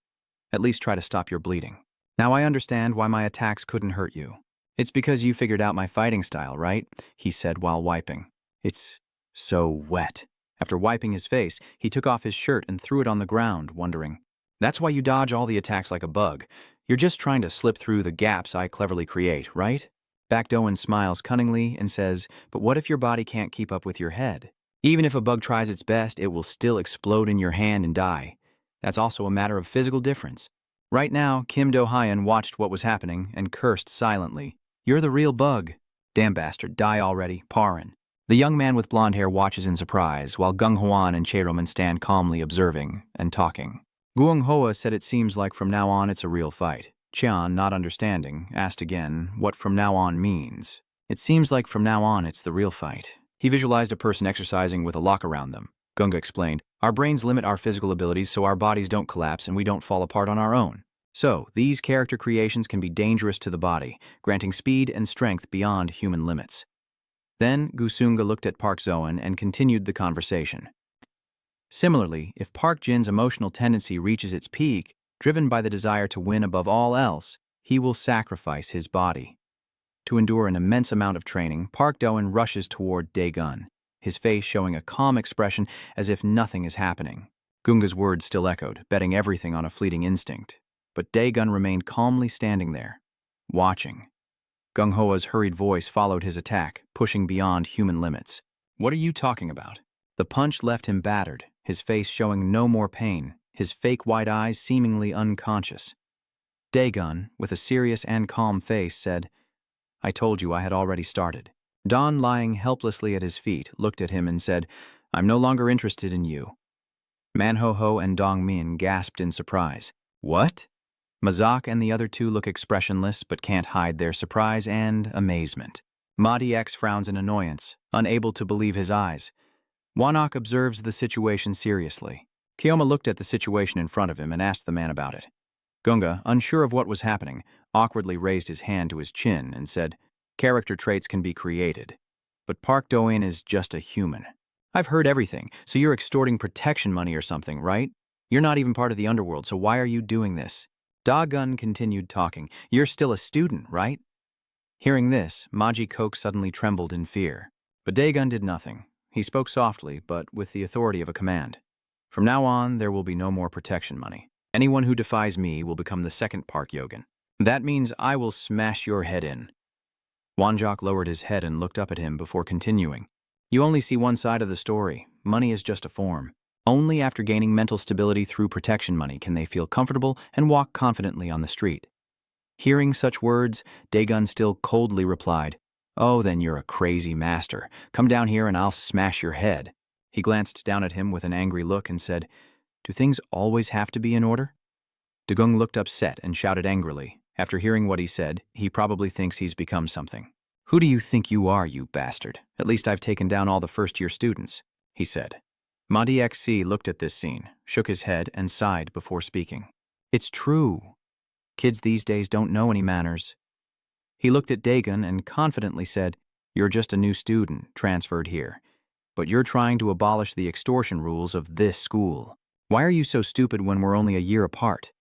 At least try to stop your bleeding. Now I understand why my attacks couldn't hurt you. It's because you figured out my fighting style, right?" he said while wiping. "It's so wet." After wiping his face, he took off his shirt and threw it on the ground, wondering, "That's why you dodge all the attacks like a bug. You're just trying to slip through the gaps I cleverly create, right?" Baek Do-in smiles cunningly and says, "But what if your body can't keep up with your head? Even if a bug tries its best, it will still explode in your hand and die. That's also a matter of physical difference." Right now, Kim Do-hyun watched what was happening and cursed silently. "You're the real bug. Damn bastard, die already, Parin." The young man with blonde hair watches in surprise, while Gung Hwan and Chaeroman stand calmly observing and talking. Guang Hoa said it seems like from now on it's a real fight. Cheon, not understanding, asked again what from now on means. "It seems like from now on it's the real fight." He visualized a person exercising with a lock around them. Gunga explained, "Our brains limit our physical abilities so our bodies don't collapse and we don't fall apart on our own. So, these character creations can be dangerous to the body, granting speed and strength beyond human limits." Then, Gusunga looked at Park Zoan and continued the conversation. Similarly, if Park Jin's emotional tendency reaches its peak, driven by the desire to win above all else, he will sacrifice his body. To endure an immense amount of training, Park Do-in rushes toward Dae-gun, his face showing a calm expression as if nothing is happening. Gunga's words still echoed, betting everything on a fleeting instinct. But Dae-gun remained calmly standing there, watching. Gung Hoa's hurried voice followed his attack, pushing beyond human limits. "What are you talking about?" The punch left him battered, his face showing no more pain, his fake white eyes seemingly unconscious. Dae-gun, with a serious and calm face, said, "I told you I had already started." Don, lying helplessly at his feet, looked at him and said, "I'm no longer interested in you." Manhwa and Dong-min gasped in surprise. "What?" Mazak and the other two look expressionless but can't hide their surprise and amazement. Mahdi X frowns in annoyance, unable to believe his eyes. Wanak observes the situation seriously. Keoma looked at the situation in front of him and asked the man about it. Gunga, unsure of what was happening, awkwardly raised his hand to his chin and said, "Character traits can be created." But Park Do-in is just a human. I've heard everything, so you're extorting protection money or something, right? You're not even part of the underworld, so why are you doing this? Da-gun continued talking. You're still a student, right? Hearing this, Maji Coke suddenly trembled in fear. But Dagon did nothing. He spoke softly, but with the authority of a command. From now on, there will be no more protection money. Anyone who defies me will become the second Park Yogan. That means I will smash your head in. Wanjok lowered his head and looked up at him before continuing. You only see one side of the story. Money is just a form. Only after gaining mental stability through protection money can they feel comfortable and walk confidently on the street. Hearing such words, Dagon still coldly replied, Oh, then you're a crazy master. Come down here and I'll smash your head. He glanced down at him with an angry look and said, Do things always have to be in order? Dagung looked upset and shouted angrily. After hearing what he said, he probably thinks he's become something. Who do you think you are, you bastard? At least I've taken down all the first-year students, he said. Mahdi XC looked at this scene, shook his head, and sighed before speaking. It's true. Kids these days don't know any manners. He looked at Dagon and confidently said, You're just a new student, transferred here. But you're trying to abolish the extortion rules of this school. Why are you so stupid when we're only a year apart?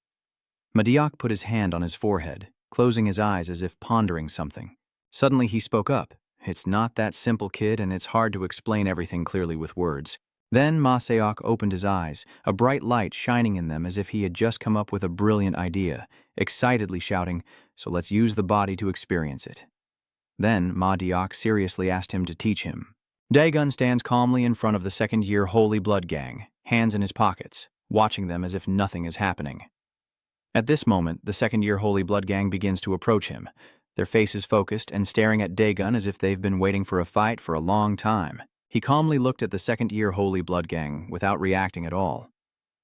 Madiak put his hand on his forehead, closing his eyes as if pondering something. Suddenly he spoke up. It's not that simple, kid, and it's hard to explain everything clearly with words. Then Ma Seok opened his eyes, a bright light shining in them as if he had just come up with a brilliant idea, excitedly shouting, So let's use the body to experience it. Then Ma Diak seriously asked him to teach him. Dagon stands calmly in front of the second-year Holy Blood Gang, hands in his pockets, watching them as if nothing is happening. At this moment, the second-year Holy Blood Gang begins to approach him, their faces focused and staring at Dagon as if they've been waiting for a fight for a long time. He calmly looked at the second-year Holy Blood Gang without reacting at all.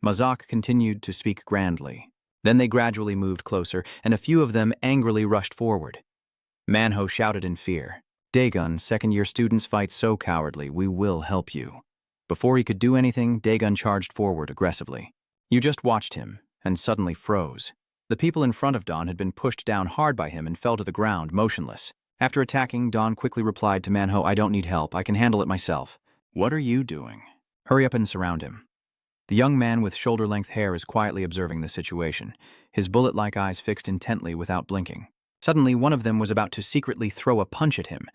Mazak continued to speak grandly. Then they gradually moved closer, and a few of them angrily rushed forward. Manho shouted in fear, Dagon, second-year students fight so cowardly, we will help you. Before he could do anything, Dagon charged forward aggressively. You just watched him, and suddenly froze. The people in front of Don had been pushed down hard by him and fell to the ground, motionless. After attacking, Don quickly replied to Manho, I don't need help, I can handle it myself. What are you doing? Hurry up and surround him. The young man with shoulder-length hair is quietly observing the situation, his bullet-like eyes fixed intently without blinking. Suddenly, one of them was about to secretly throw a punch at him.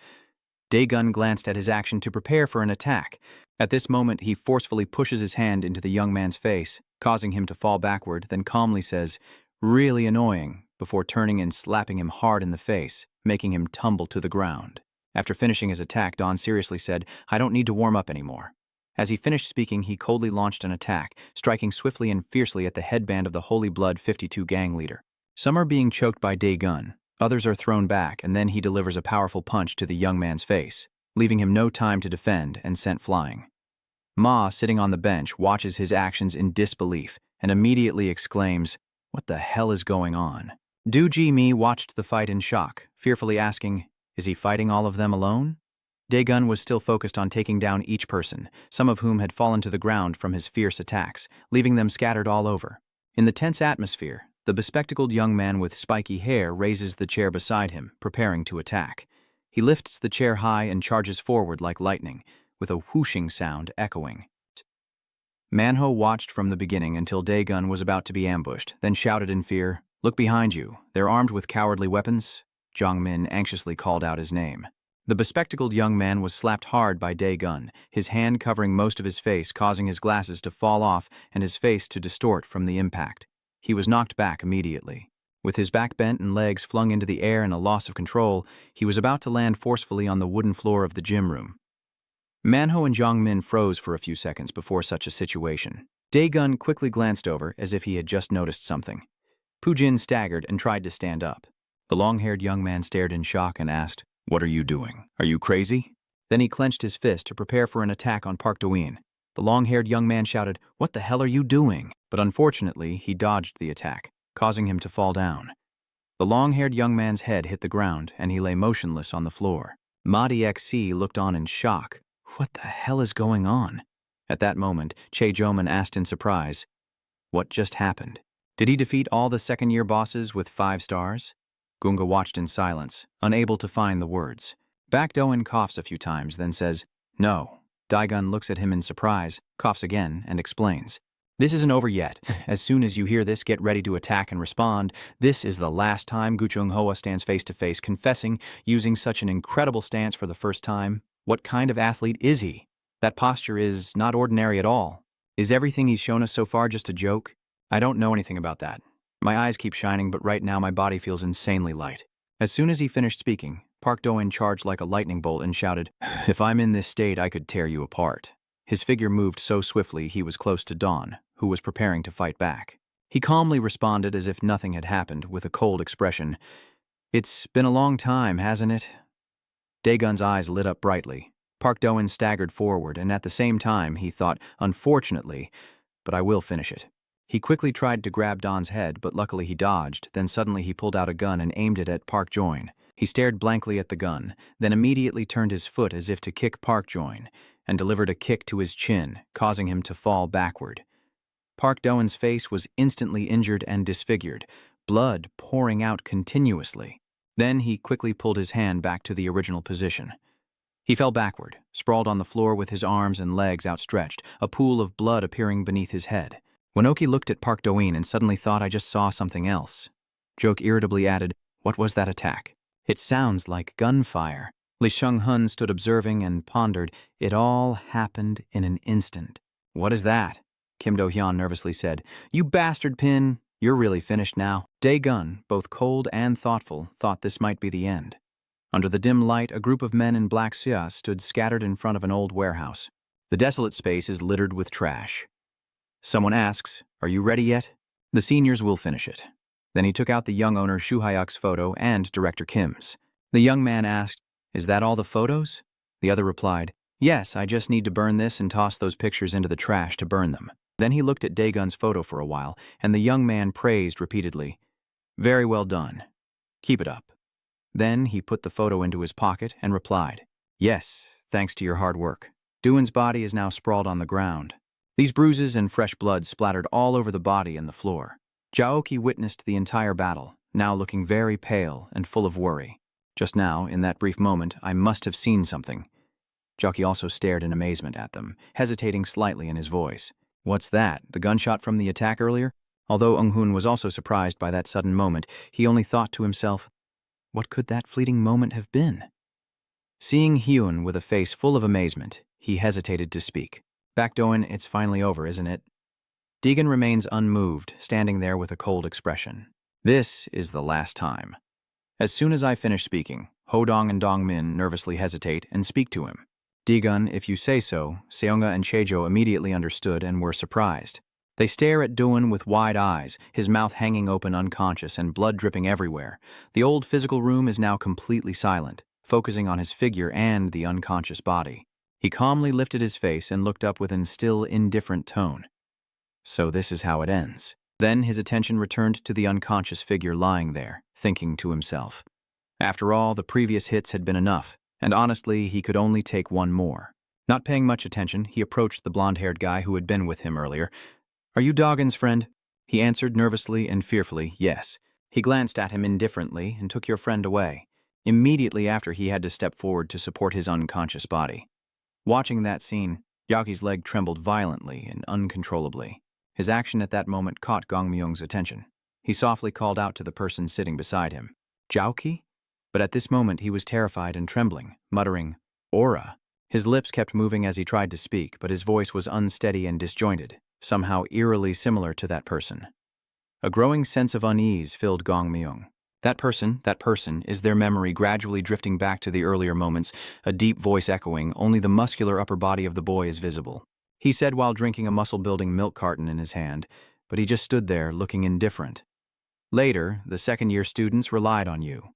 Dagon glanced at his action to prepare for an attack. At this moment, he forcefully pushes his hand into the young man's face, causing him to fall backward, then calmly says, Really annoying, before turning and slapping him hard in the face, making him tumble to the ground. After finishing his attack, Don seriously said, I don't need to warm up anymore. As he finished speaking, he coldly launched an attack, striking swiftly and fiercely at the headband of the Holy Blood 52 gang leader. Some are being choked by Dagon. Others are thrown back, and then he delivers a powerful punch to the young man's face, leaving him no time to defend and sent flying. Ma, sitting on the bench, watches his actions in disbelief and immediately exclaims, What the hell is going on? Dooji Mi watched the fight in shock, fearfully asking, Is he fighting all of them alone? Dagon was still focused on taking down each person, some of whom had fallen to the ground from his fierce attacks, leaving them scattered all over. In the tense atmosphere, the bespectacled young man with spiky hair raises the chair beside him, preparing to attack. He lifts the chair high and charges forward like lightning, with a whooshing sound echoing. Manho watched from the beginning until Dagon was about to be ambushed, then shouted in fear, Look behind you, they're armed with cowardly weapons? Jongmin anxiously called out his name. The bespectacled young man was slapped hard by Dagon, his hand covering most of his face, causing his glasses to fall off and his face to distort from the impact. He was knocked back immediately. With his back bent and legs flung into the air in a loss of control, he was about to land forcefully on the wooden floor of the gym room. Manho and Jongmin froze for a few seconds before such a situation. Dagon quickly glanced over as if he had just noticed something. Pujin staggered and tried to stand up. The long-haired young man stared in shock and asked, What are you doing? Are you crazy? Then he clenched his fist to prepare for an attack on Park Do-in. The long-haired young man shouted, What the hell are you doing? But unfortunately, he dodged the attack, causing him to fall down. The long-haired young man's head hit the ground, and he lay motionless on the floor. Mahdi XC looked on in shock. What the hell is going on? At that moment, Che Joman asked in surprise, What just happened? Did he defeat all the second-year bosses with 5 stars? Gunga watched in silence, unable to find the words. Back Doan coughs a few times, then says, "No." Daegun looks at him in surprise, coughs again, and explains. "This isn't over yet. As soon as you hear this, get ready to attack and respond. This is the last time Guchung Hoa stands face to face, confessing, using such an incredible stance for the first time. What kind of athlete is he? That posture is not ordinary at all. Is everything he's shown us so far just a joke? I don't know anything about that. My eyes keep shining, but right now my body feels insanely light." As soon as he finished speaking, Park Do-in charged like a lightning bolt and shouted, "If I'm in this state, I could tear you apart." His figure moved so swiftly he was close to Dawn, who was preparing to fight back. He calmly responded as if nothing had happened, with a cold expression. "It's been a long time, hasn't it?" Daegun's eyes lit up brightly. Park Do-in staggered forward, and at the same time he thought, "Unfortunately, but I will finish it." He quickly tried to grab Don's head, but luckily he dodged. Then suddenly he pulled out a gun and aimed it at Park Jo-in. He stared blankly at the gun, then immediately turned his foot as if to kick Park Jo-in, and delivered a kick to his chin, causing him to fall backward. Park Do-in's face was instantly injured and disfigured, blood pouring out continuously. Then he quickly pulled his hand back to the original position. He fell backward, sprawled on the floor with his arms and legs outstretched, a pool of blood appearing beneath his head. Wanoki looked at Park Do-in and suddenly thought, "I just saw something else." Joke irritably added, "What was that attack? It sounds like gunfire." Li Sheng-hun stood observing and pondered. It all happened in an instant. "What is that?" Kim Do-hyun nervously said. "You bastard, Pin. You're really finished now." Dae-gun, both cold and thoughtful, thought this might be the end. Under the dim light, a group of men in black sia stood scattered in front of an old warehouse. The desolate space is littered with trash. Someone asks, "Are you ready yet?" "The seniors will finish it." Then he took out the young owner Shu Hyuk's photo and Director Kim's. The young man asked, "Is that all the photos?" The other replied, "Yes, I just need to burn this and toss those pictures into the trash to burn them." Then he looked at Daegun's photo for a while, and the young man praised repeatedly, "Very well done. Keep it up." Then he put the photo into his pocket and replied, "Yes, thanks to your hard work." Do-in's body is now sprawled on the ground. These bruises and fresh blood splattered all over the body and the floor. Jaoki witnessed the entire battle, now looking very pale and full of worry. Just now, in that brief moment, I must have seen something. Jaoki also stared in amazement at them, hesitating slightly in his voice. "What's that? The gunshot from the attack earlier?" Although Eung-hoon was also surprised by that sudden moment, he only thought to himself, what could that fleeting moment have been? Seeing Hyun with a face full of amazement, he hesitated to speak. "Baek Do-in, it's finally over, isn't it?" Daegun remains unmoved, standing there with a cold expression. "This is the last time." As soon as I finish speaking, Ho-dong and Dong-min nervously hesitate and speak to him. "Daegun, if you say so," Seonga and Chejo immediately understood and were surprised. They stare at Do-in with wide eyes, his mouth hanging open unconscious and blood dripping everywhere. The old physical room is now completely silent, focusing on his figure and the unconscious body. He calmly lifted his face and looked up with an still indifferent tone. "So this is how it ends." Then his attention returned to the unconscious figure lying there, thinking to himself. After all, the previous hits had been enough, and honestly, he could only take one more. Not paying much attention, he approached the blonde-haired guy who had been with him earlier. "Are you Doggin's friend?" He answered nervously and fearfully, "Yes." He glanced at him indifferently and took your friend away, immediately after he had to step forward to support his unconscious body. Watching that scene, Yaki's leg trembled violently and uncontrollably. His action at that moment caught Gong Myung's attention. He softly called out to the person sitting beside him, "Jaoki?" But at this moment he was terrified and trembling, muttering, "Aura." His lips kept moving as he tried to speak, but his voice was unsteady and disjointed, somehow eerily similar to that person. A growing sense of unease filled Gong Myung. That person, is their memory gradually drifting back to the earlier moments, a deep voice echoing, only the muscular upper body of the boy is visible. He said while drinking a muscle-building milk carton in his hand, but he just stood there looking indifferent. "Later, the second-year students relied on you."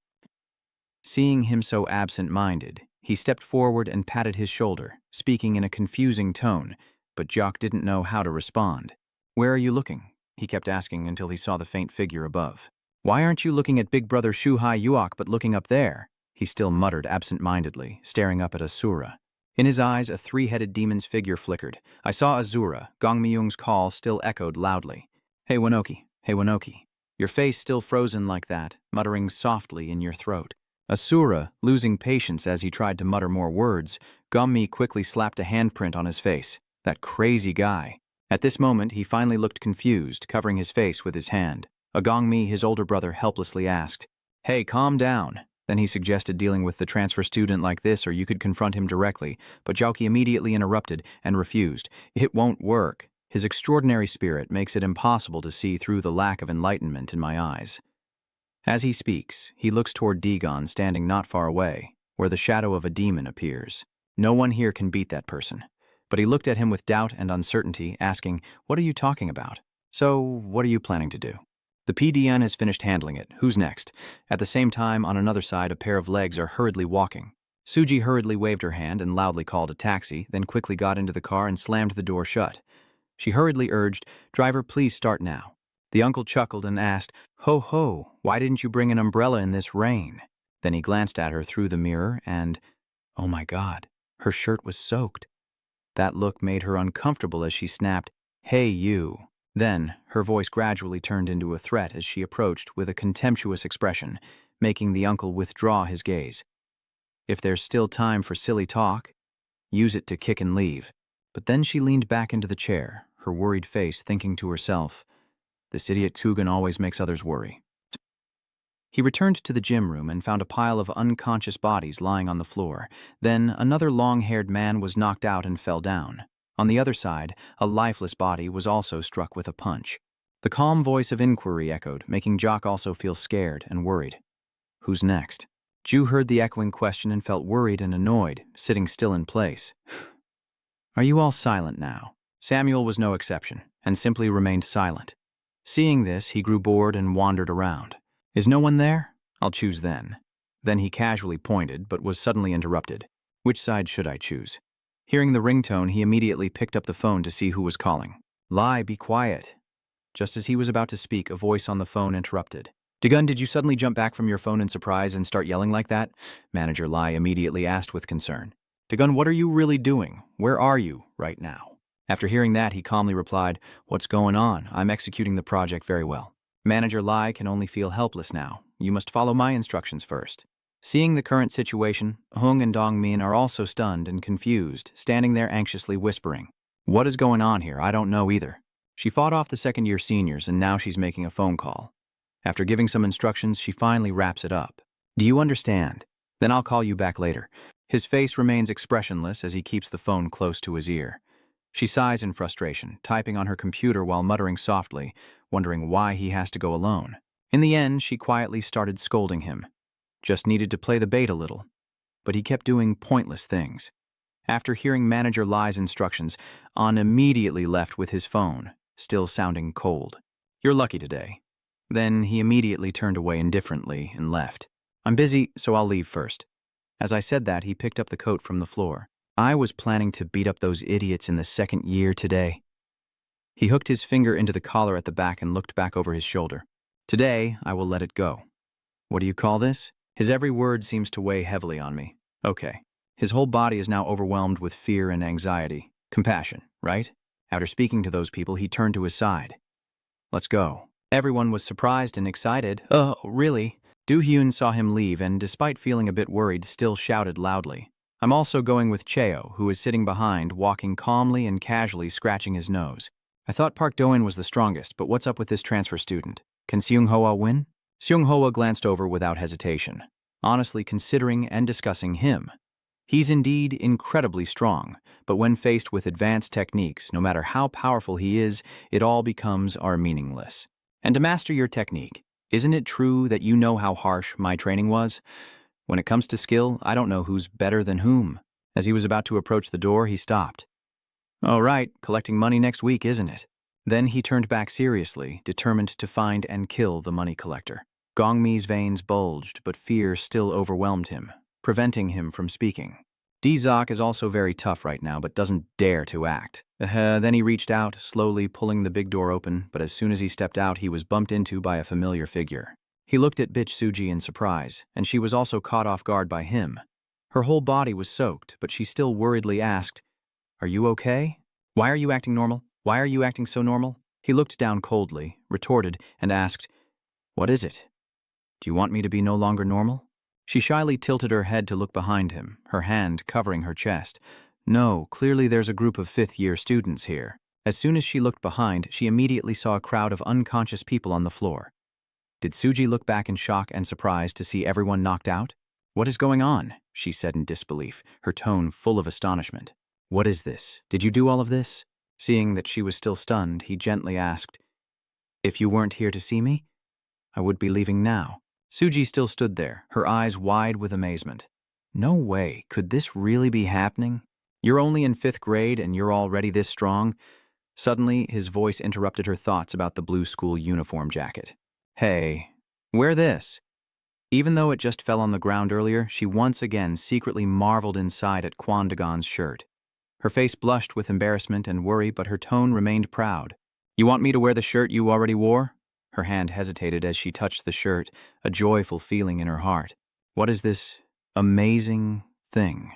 Seeing him so absent-minded, he stepped forward and patted his shoulder, speaking in a confusing tone, but Jock didn't know how to respond. "Where are you looking?" he kept asking until he saw the faint figure above. "Why aren't you looking at big brother Shu Hyuk but looking up there?" He still muttered absent-mindedly, staring up at Asura. In his eyes, a three-headed demon's figure flickered. "I saw Azura." Gong Myung's call still echoed loudly. Hey Wanoki. Your face still frozen like that, muttering softly in your throat." Asura, losing patience as he tried to mutter more words, Gongmi quickly slapped a handprint on his face. That crazy guy. At this moment, he finally looked confused, covering his face with his hand. Gongmi, his older brother, helplessly asked, "Hey, calm down." Then he suggested dealing with the transfer student like this, or you could confront him directly, but Zhaoqi immediately interrupted and refused. It won't work. His extraordinary spirit makes it impossible to see through the lack of enlightenment in my eyes. As he speaks, he looks toward Dagon standing not far away, where the shadow of a demon appears. No one here can beat that person. But he looked at him with doubt and uncertainty, asking, "What are you talking about? So, what are you planning to do?" The PDN has finished handling it. Who's next? At the same time, on another side, a pair of legs are hurriedly walking. Suji hurriedly waved her hand and loudly called a taxi, then quickly got into the car and slammed the door shut. She hurriedly urged, "Driver, please start now." The uncle chuckled and asked, "Ho ho, why didn't you bring an umbrella in this rain?" Then he glanced at her through the mirror and, oh my God, her shirt was soaked. That look made her uncomfortable as she snapped, "Hey you." Then, her voice gradually turned into a threat as she approached with a contemptuous expression, making the uncle withdraw his gaze. If there's still time for silly talk, use it to kick and leave. But then she leaned back into the chair, her worried face thinking to herself, "This idiot Tsugan always makes others worry." He returned to the gym room and found a pile of unconscious bodies lying on the floor. Then another long-haired man was knocked out and fell down. On the other side, a lifeless body was also struck with a punch. The calm voice of inquiry echoed, making Jock also feel scared and worried. Who's next? Ju heard the echoing question and felt worried and annoyed, sitting still in place. Are you all silent now? Samuel was no exception, and simply remained silent. Seeing this, he grew bored and wandered around. Is no one there? I'll choose then. Then he casually pointed, but was suddenly interrupted. Which side should I choose? Hearing the ringtone, he immediately picked up the phone to see who was calling. Lai, be quiet. Just as he was about to speak, a voice on the phone interrupted. Dagon, did you suddenly jump back from your phone in surprise and start yelling like that? Manager Lai immediately asked with concern. Dagon, what are you really doing? Where are you right now? After hearing that, he calmly replied, What's going on? I'm executing the project very well. Manager Lai can only feel helpless now. You must follow my instructions first. Seeing the current situation, Hung and Dongmin are also stunned and confused, standing there anxiously whispering. What is going on here? I don't know either. She fought off the second-year seniors and now she's making a phone call. After giving some instructions, she finally wraps it up. Do you understand? Then I'll call you back later. His face remains expressionless as he keeps the phone close to his ear. She sighs in frustration, typing on her computer while muttering softly, wondering why he has to go alone. In the end, she quietly started scolding him. Just needed to play the bait a little. But he kept doing pointless things. After hearing Manager Lai's instructions, An immediately left with his phone, still sounding cold. You're lucky today. Then he immediately turned away indifferently and left. I'm busy, so I'll leave first. As I said that, he picked up the coat from the floor. I was planning to beat up those idiots in the second year today. He hooked his finger into the collar at the back and looked back over his shoulder. Today, I will let it go. What do you call this? His every word seems to weigh heavily on me. Okay. His whole body is now overwhelmed with fear and anxiety. Compassion, right? After speaking to those people, he turned to his side. Let's go. Everyone was surprised and excited. Oh, really? Do-hyun saw him leave and, despite feeling a bit worried, still shouted loudly. I'm also going with Cheo, who is sitting behind, walking calmly and casually scratching his nose. I thought Park Do-in was the strongest, but what's up with this transfer student? Can Seung-hoa win? Seung-hoa glanced over without hesitation, honestly considering and discussing him. He's indeed incredibly strong, but when faced with advanced techniques, no matter how powerful he is, it all becomes meaningless. And to master your technique, isn't it true that you know how harsh my training was? When it comes to skill, I don't know who's better than whom. As he was about to approach the door, he stopped. All right, collecting money next week, isn't it? Then he turned back seriously, determined to find and kill the money collector. Gongmi's veins bulged, but fear still overwhelmed him, preventing him from speaking. D-Zok is also very tough right now, but doesn't dare to act. Then he reached out, slowly pulling the big door open, but as soon as he stepped out, he was bumped into by a familiar figure. He looked at bitch Suji in surprise, and she was also caught off guard by him. Her whole body was soaked, but she still worriedly asked, Are you okay? Why are you acting normal? Why are you acting so normal? He looked down coldly, retorted, and asked, What is it? Do you want me to be no longer normal? She shyly tilted her head to look behind him, her hand covering her chest. No, clearly there's a group of fifth-year students here. As soon as she looked behind, she immediately saw a crowd of unconscious people on the floor. Did Suji look back in shock and surprise to see everyone knocked out? "What is going on?" she said in disbelief, her tone full of astonishment. "What is this? Did you do all of this?" Seeing that she was still stunned, he gently asked, "If you weren't here to see me, I would be leaving now." Suji still stood there, her eyes wide with amazement. No way, could this really be happening? You're only in 5th grade and you're already this strong? Suddenly, his voice interrupted her thoughts about the blue school uniform jacket. "Hey, wear this." Even though it just fell on the ground earlier, she once again secretly marveled inside at Kwandagon's shirt. Her face blushed with embarrassment and worry, but her tone remained proud. "You want me to wear the shirt you already wore?" Her hand hesitated as she touched the shirt, a joyful feeling in her heart. What is this amazing thing?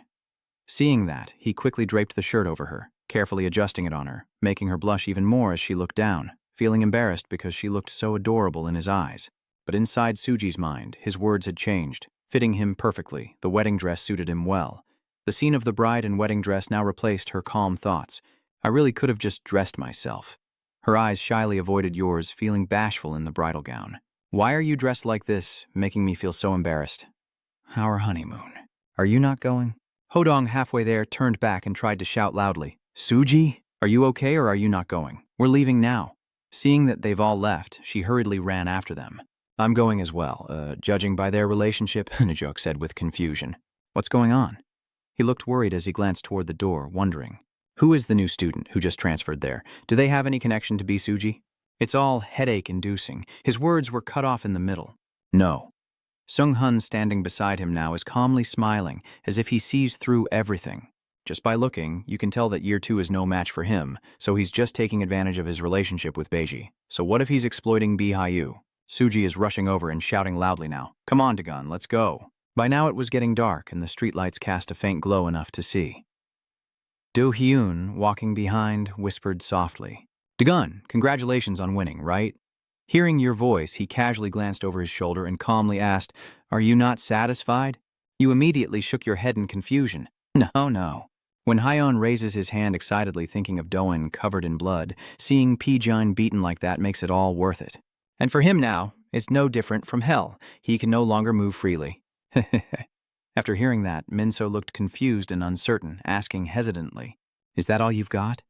Seeing that, he quickly draped the shirt over her, carefully adjusting it on her, making her blush even more as she looked down, feeling embarrassed because she looked so adorable in his eyes. But inside Suji's mind, his words had changed, fitting him perfectly. The wedding dress suited him well. The scene of the bride in wedding dress now replaced her calm thoughts. I really could have just dressed myself. Her eyes shyly avoided yours, feeling bashful in the bridal gown. Why are you dressed like this, making me feel so embarrassed? Our honeymoon. Are you not going? Hodong, halfway there, turned back and tried to shout loudly. Suji, are you okay or are you not going? We're leaving now. Seeing that they've all left, she hurriedly ran after them. I'm going as well, judging by their relationship, Najuk said with confusion. What's going on? He looked worried as he glanced toward the door, wondering. Who is the new student who just transferred there? Do they have any connection to Suji? It's all headache-inducing. His words were cut off in the middle. No. Sung-hun, standing beside him now, is calmly smiling, as if he sees through everything. Just by looking, you can tell that year 2 is no match for him, so he's just taking advantage of his relationship with Beiji. So what if he's exploiting Bihayu? Suji is rushing over and shouting loudly now. Come on, Dagon, let's go. By now it was getting dark, and the streetlights cast a faint glow enough to see. Do Hyun, walking behind, whispered softly. Dagon, congratulations on winning, right? Hearing your voice, he casually glanced over his shoulder and calmly asked, Are you not satisfied? You immediately shook your head in confusion. No. When Hyeon raises his hand excitedly thinking of Doan covered in blood, seeing Pijun beaten like that makes it all worth it. And for him now, it's no different from hell. He can no longer move freely. After hearing that, Minso looked confused and uncertain, asking hesitantly, Is that all you've got?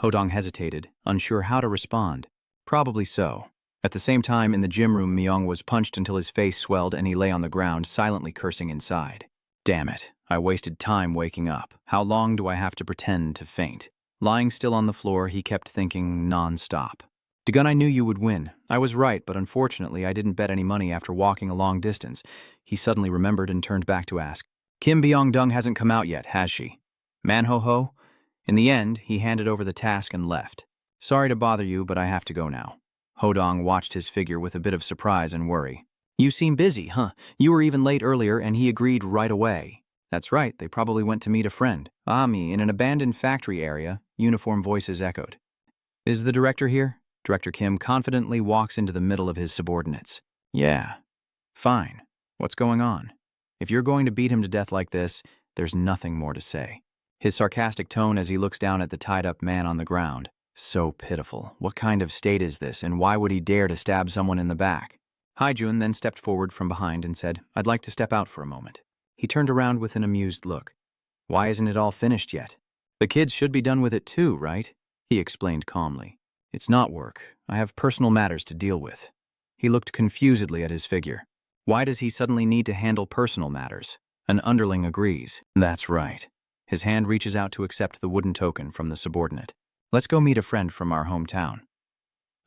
Hodong hesitated, unsure how to respond. Probably so. At the same time, in the gym room, Myung was punched until his face swelled and he lay on the ground, silently cursing inside. Damn it, I wasted time waking up. How long do I have to pretend to faint? Lying still on the floor, he kept thinking non-stop. Dagon, I knew you would win. I was right, but unfortunately I didn't bet any money after walking a long distance. He suddenly remembered and turned back to ask, Kim Byong-dung hasn't come out yet, has she? Manho-ho? In the end, he handed over the task and left. Sorry to bother you, but I have to go now. Hodong watched his figure with a bit of surprise and worry. You seem busy, huh? You were even late earlier and he agreed right away. That's right, they probably went to meet a friend. Ami, in an abandoned factory area, uniform voices echoed. Is the director here? Director Kim confidently walks into the middle of his subordinates. Yeah. Fine. What's going on? If you're going to beat him to death like this, there's nothing more to say. His sarcastic tone as he looks down at the tied-up man on the ground. So pitiful. What kind of state is this, and why would he dare to stab someone in the back? Haijun then stepped forward from behind and said, I'd like to step out for a moment. He turned around with an amused look. Why isn't it all finished yet? The kids should be done with it too, right? He explained calmly. It's not work. I have personal matters to deal with. He looked confusedly at his figure. Why does he suddenly need to handle personal matters? An underling agrees. That's right. His hand reaches out to accept the wooden token from the subordinate. Let's go meet a friend from our hometown.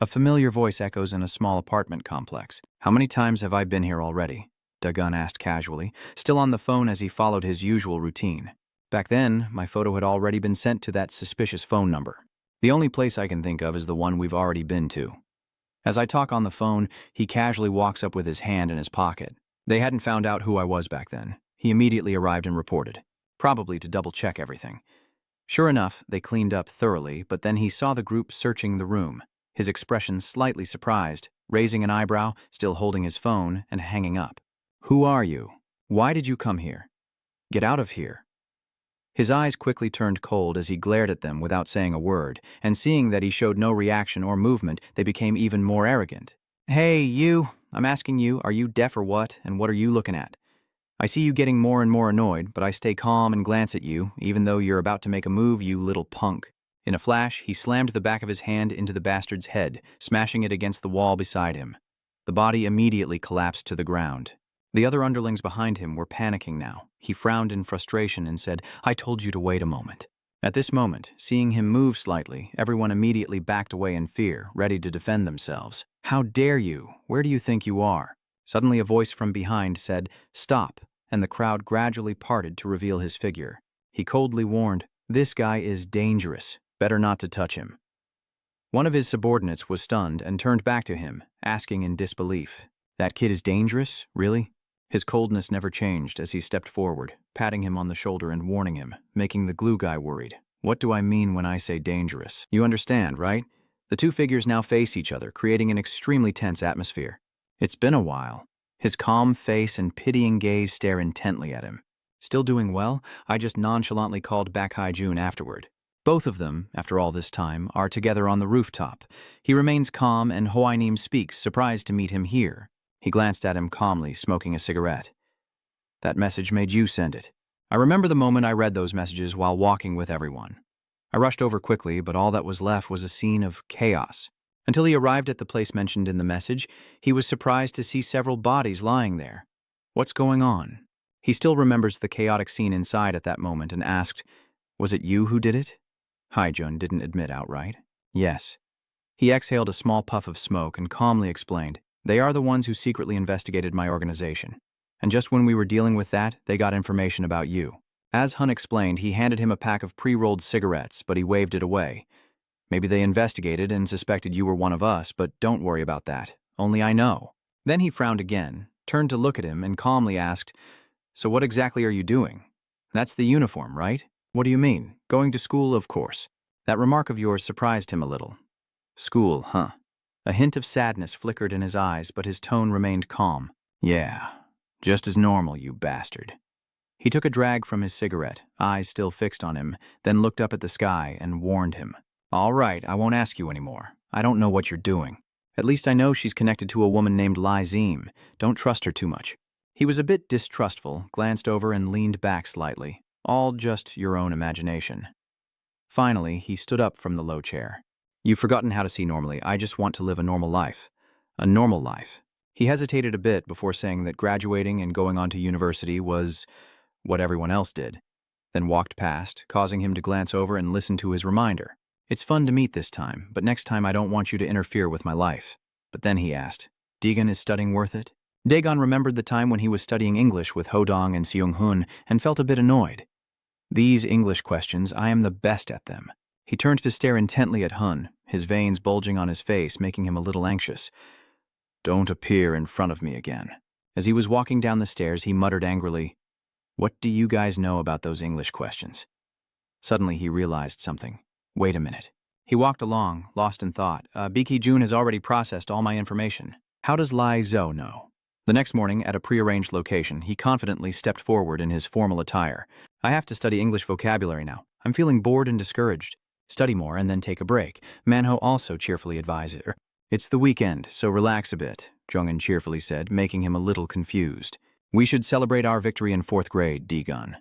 A familiar voice echoes in a small apartment complex. How many times have I been here already? Dagon asked casually, still on the phone as he followed his usual routine. Back then, my photo had already been sent to that suspicious phone number. The only place I can think of is the one we've already been to. As I talk on the phone, he casually walks up with his hand in his pocket. They hadn't found out who I was back then. He immediately arrived and reported, probably to double-check everything. Sure enough, they cleaned up thoroughly, but then he saw the group searching the room, his expression slightly surprised, raising an eyebrow, still holding his phone, and hanging up. Who are you? Why did you come here? Get out of here. His eyes quickly turned cold as he glared at them without saying a word, and seeing that he showed no reaction or movement, they became even more arrogant. Hey, you! I'm asking you, are you deaf or what, and what are you looking at? I see you getting more and more annoyed, but I stay calm and glance at you, even though you're about to make a move, you little punk. In a flash, he slammed the back of his hand into the bastard's head, smashing it against the wall beside him. The body immediately collapsed to the ground. The other underlings behind him were panicking now. He frowned in frustration and said, I told you to wait a moment. At this moment, seeing him move slightly, everyone immediately backed away in fear, ready to defend themselves. How dare you? Where do you think you are? Suddenly a voice from behind said, Stop, and the crowd gradually parted to reveal his figure. He coldly warned, This guy is dangerous. Better not to touch him. One of his subordinates was stunned and turned back to him, asking in disbelief, That kid is dangerous? Really? His coldness never changed as he stepped forward, patting him on the shoulder and warning him, making the glue guy worried. What do I mean when I say dangerous? You understand, right? The two figures now face each other, creating an extremely tense atmosphere. It's been a while. His calm face and pitying gaze stare intently at him. Still doing well? I just nonchalantly called back Haijun afterward. Both of them, after all this time, are together on the rooftop. He remains calm and Hoainim speaks, surprised to meet him here. He glanced at him calmly, smoking a cigarette. That message made you send it. I remember the moment I read those messages while walking with everyone. I rushed over quickly, but all that was left was a scene of chaos. Until he arrived at the place mentioned in the message, he was surprised to see several bodies lying there. What's going on? He still remembers the chaotic scene inside at that moment and asked, Was it you who did it? Haijun didn't admit outright. Yes. He exhaled a small puff of smoke and calmly explained, They are the ones who secretly investigated my organization. And just when we were dealing with that, they got information about you. As Hun explained, he handed him a pack of pre-rolled cigarettes, but he waved it away. Maybe they investigated and suspected you were one of us, but don't worry about that. Only I know. Then he frowned again, turned to look at him, and calmly asked, So what exactly are you doing? That's the uniform, right? What do you mean? Going to school, of course. That remark of yours surprised him a little. School, huh? A hint of sadness flickered in his eyes, but his tone remained calm. Yeah, just as normal, you bastard. He took a drag from his cigarette, eyes still fixed on him, then looked up at the sky and warned him. All right, I won't ask you anymore. I don't know what you're doing. At least I know she's connected to a woman named Lai Zim. Don't trust her too much. He was a bit distrustful, glanced over and leaned back slightly. All just your own imagination. Finally, he stood up from the low chair. You've forgotten how to see normally. I just want to live a normal life. A normal life. He hesitated a bit before saying that graduating and going on to university was what everyone else did, then walked past, causing him to glance over and listen to his reminder. It's fun to meet this time, but next time I don't want you to interfere with my life. But then he asked, Dagon is studying worth it? Dagon remembered the time when he was studying English with Hodong and Seung-hun and felt a bit annoyed. These English questions, I am the best at them. He turned to stare intently at Hun, his veins bulging on his face, making him a little anxious. Don't appear in front of me again. As he was walking down the stairs, he muttered angrily, What do you guys know about those English questions? Suddenly he realized something. Wait a minute. He walked along, lost in thought. Biki Jun has already processed all my information. How does Lai Zhou know? The next morning, at a prearranged location, he confidently stepped forward in his formal attire. I have to study English vocabulary now. I'm feeling bored and discouraged. Study more and then take a break. Manhwa also cheerfully advised her. It's the weekend, so relax a bit, Jungin cheerfully said, making him a little confused. We should celebrate our victory in 4th grade, Dagon.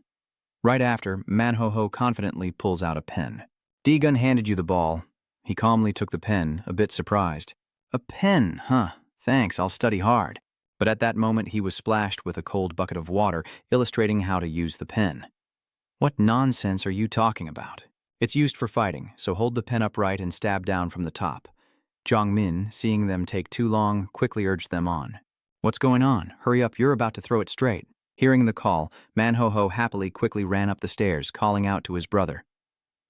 Right after, Manho confidently pulls out a pen. Dagon handed you the ball. He calmly took the pen, a bit surprised. A pen, huh? Thanks, I'll study hard. But at that moment he was splashed with a cold bucket of water, illustrating how to use the pen. What nonsense are you talking about? It's used for fighting, so hold the pen upright and stab down from the top. Jiang Min, seeing them take too long, quickly urged them on. What's going on? Hurry up, you're about to throw it straight. Hearing the call, Manho happily quickly ran up the stairs, calling out to his brother.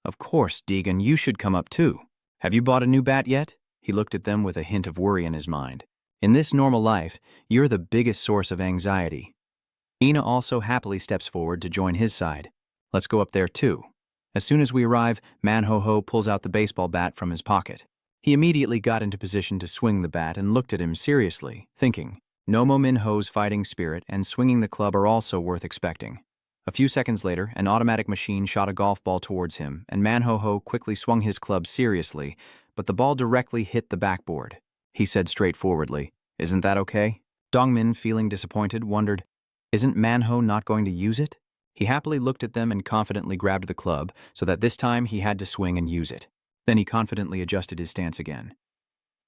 Of course, Dagon, you should come up too. Have you bought a new bat yet? He looked at them with a hint of worry in his mind. In this normal life, you're the biggest source of anxiety. Ina also happily steps forward to join his side. Let's go up there too. As soon as we arrive, Manho pulls out the baseball bat from his pocket. He immediately got into position to swing the bat and looked at him seriously, thinking, Nomo Minho's fighting spirit and swinging the club are also worth expecting. A few seconds later, an automatic machine shot a golf ball towards him, and Manho quickly swung his club seriously, but the ball directly hit the backboard. He said straightforwardly, "Isn't that okay?" Dongmin, feeling disappointed, wondered, "Isn't Manho not going to use it?" He happily looked at them and confidently grabbed the club, so that this time he had to swing and use it. Then he confidently adjusted his stance again.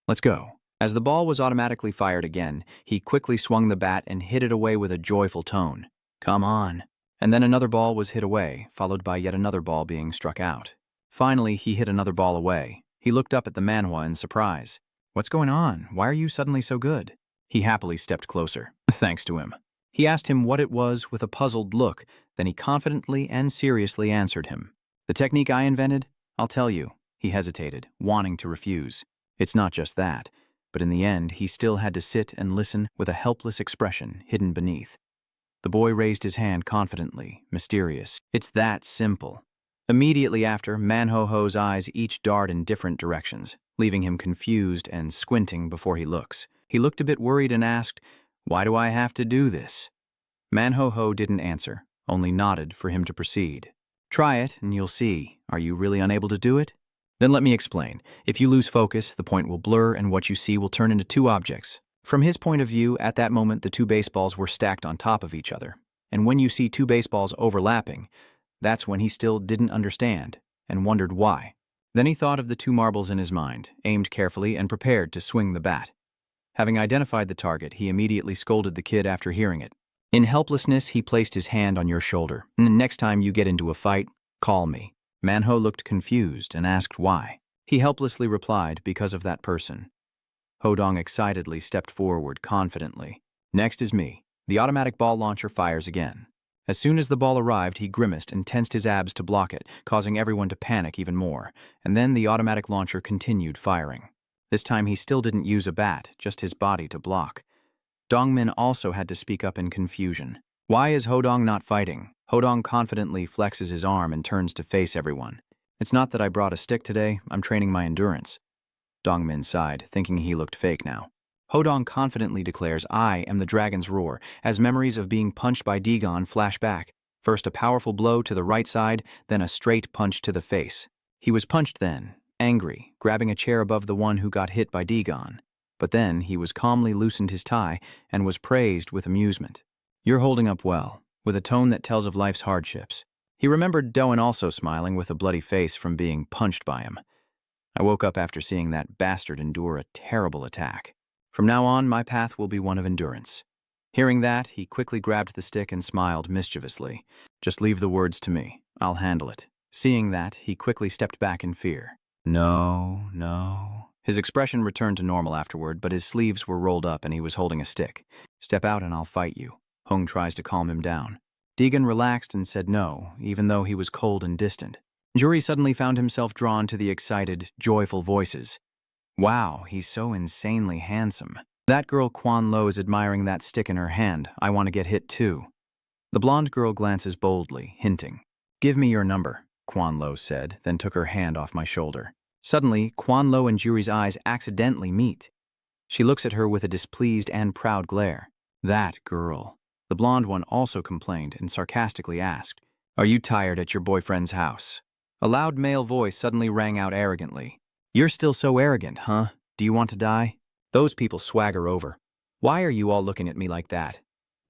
"Let's go." As the ball was automatically fired again, he quickly swung the bat and hit it away with a joyful tone. "Come on." And then another ball was hit away, followed by yet another ball being struck out. Finally, he hit another ball away. He looked up at the Manhwa in surprise. "What's going on? Why are you suddenly so good?" He happily stepped closer, thanks to him. He asked him what it was with a puzzled look, then he confidently and seriously answered him. "The technique I invented? I'll tell you." He hesitated, wanting to refuse. It's not just that, but in the end, he still had to sit and listen with a helpless expression hidden beneath. The boy raised his hand confidently, mysterious. "It's that simple." Immediately after, Manho's eyes each dart in different directions, leaving him confused and squinting before he looks. He looked a bit worried and asked, "Why do I have to do this?" Manho didn't answer, only nodded for him to proceed. "Try it and you'll see. Are you really unable to do it? Then let me explain. If you lose focus, the point will blur and what you see will turn into two objects. From his point of view, at that moment the two baseballs were stacked on top of each other. And when you see two baseballs overlapping, that's when he still didn't understand and wondered why. Then he thought of the two marbles in his mind, aimed carefully and prepared to swing the bat. Having identified the target, he immediately scolded the kid after hearing it. In helplessness, he placed his hand on your shoulder. "Next time you get into a fight, call me." Manho looked confused and asked why. He helplessly replied, "Because of that person." Hodong excitedly stepped forward confidently. "Next is me." The automatic ball launcher fires again. As soon as the ball arrived, he grimaced and tensed his abs to block it, causing everyone to panic even more, and then the automatic launcher continued firing. This time he still didn't use a bat, just his body to block. Dongmin also had to speak up in confusion. "Why is Hodong not fighting?" Hodong confidently flexes his arm and turns to face everyone. "It's not that I brought a stick today, I'm training my endurance." Dongmin sighed, thinking he looked fake now. Hodong confidently declares, "I am the dragon's roar," as memories of being punched by Dagon flash back. First a powerful blow to the right side, then a straight punch to the face. He was punched then, angry, grabbing a chair above the one who got hit by Dagon. But then he was calmly loosened his tie and was praised with amusement. "You're holding up well," with a tone that tells of life's hardships. He remembered Doan also smiling with a bloody face from being punched by him. "I woke up after seeing that bastard endure a terrible attack. From now on, my path will be one of endurance." Hearing that, he quickly grabbed the stick and smiled mischievously. "Just leave the words to me. I'll handle it." Seeing that, he quickly stepped back in fear. "No, no." His expression returned to normal afterward, but his sleeves were rolled up and he was holding a stick. "Step out and I'll fight you." Hong tries to calm him down. Dagon relaxed and said no, even though he was cold and distant. Juri suddenly found himself drawn to the excited, joyful voices. "Wow, he's so insanely handsome. That girl Quan Lo is admiring that stick in her hand. I want to get hit too." The blonde girl glances boldly, hinting. "Give me your number," Quan Lo said, then took her hand off my shoulder. Suddenly, Quan Lo and Juri's eyes accidentally meet. She looks at her with a displeased and proud glare. "That girl." The blonde one also complained and sarcastically asked, "Are you tired at your boyfriend's house?" A loud male voice suddenly rang out arrogantly. "You're still so arrogant, huh? Do you want to die?" Those people swagger over. "Why are you all looking at me like that?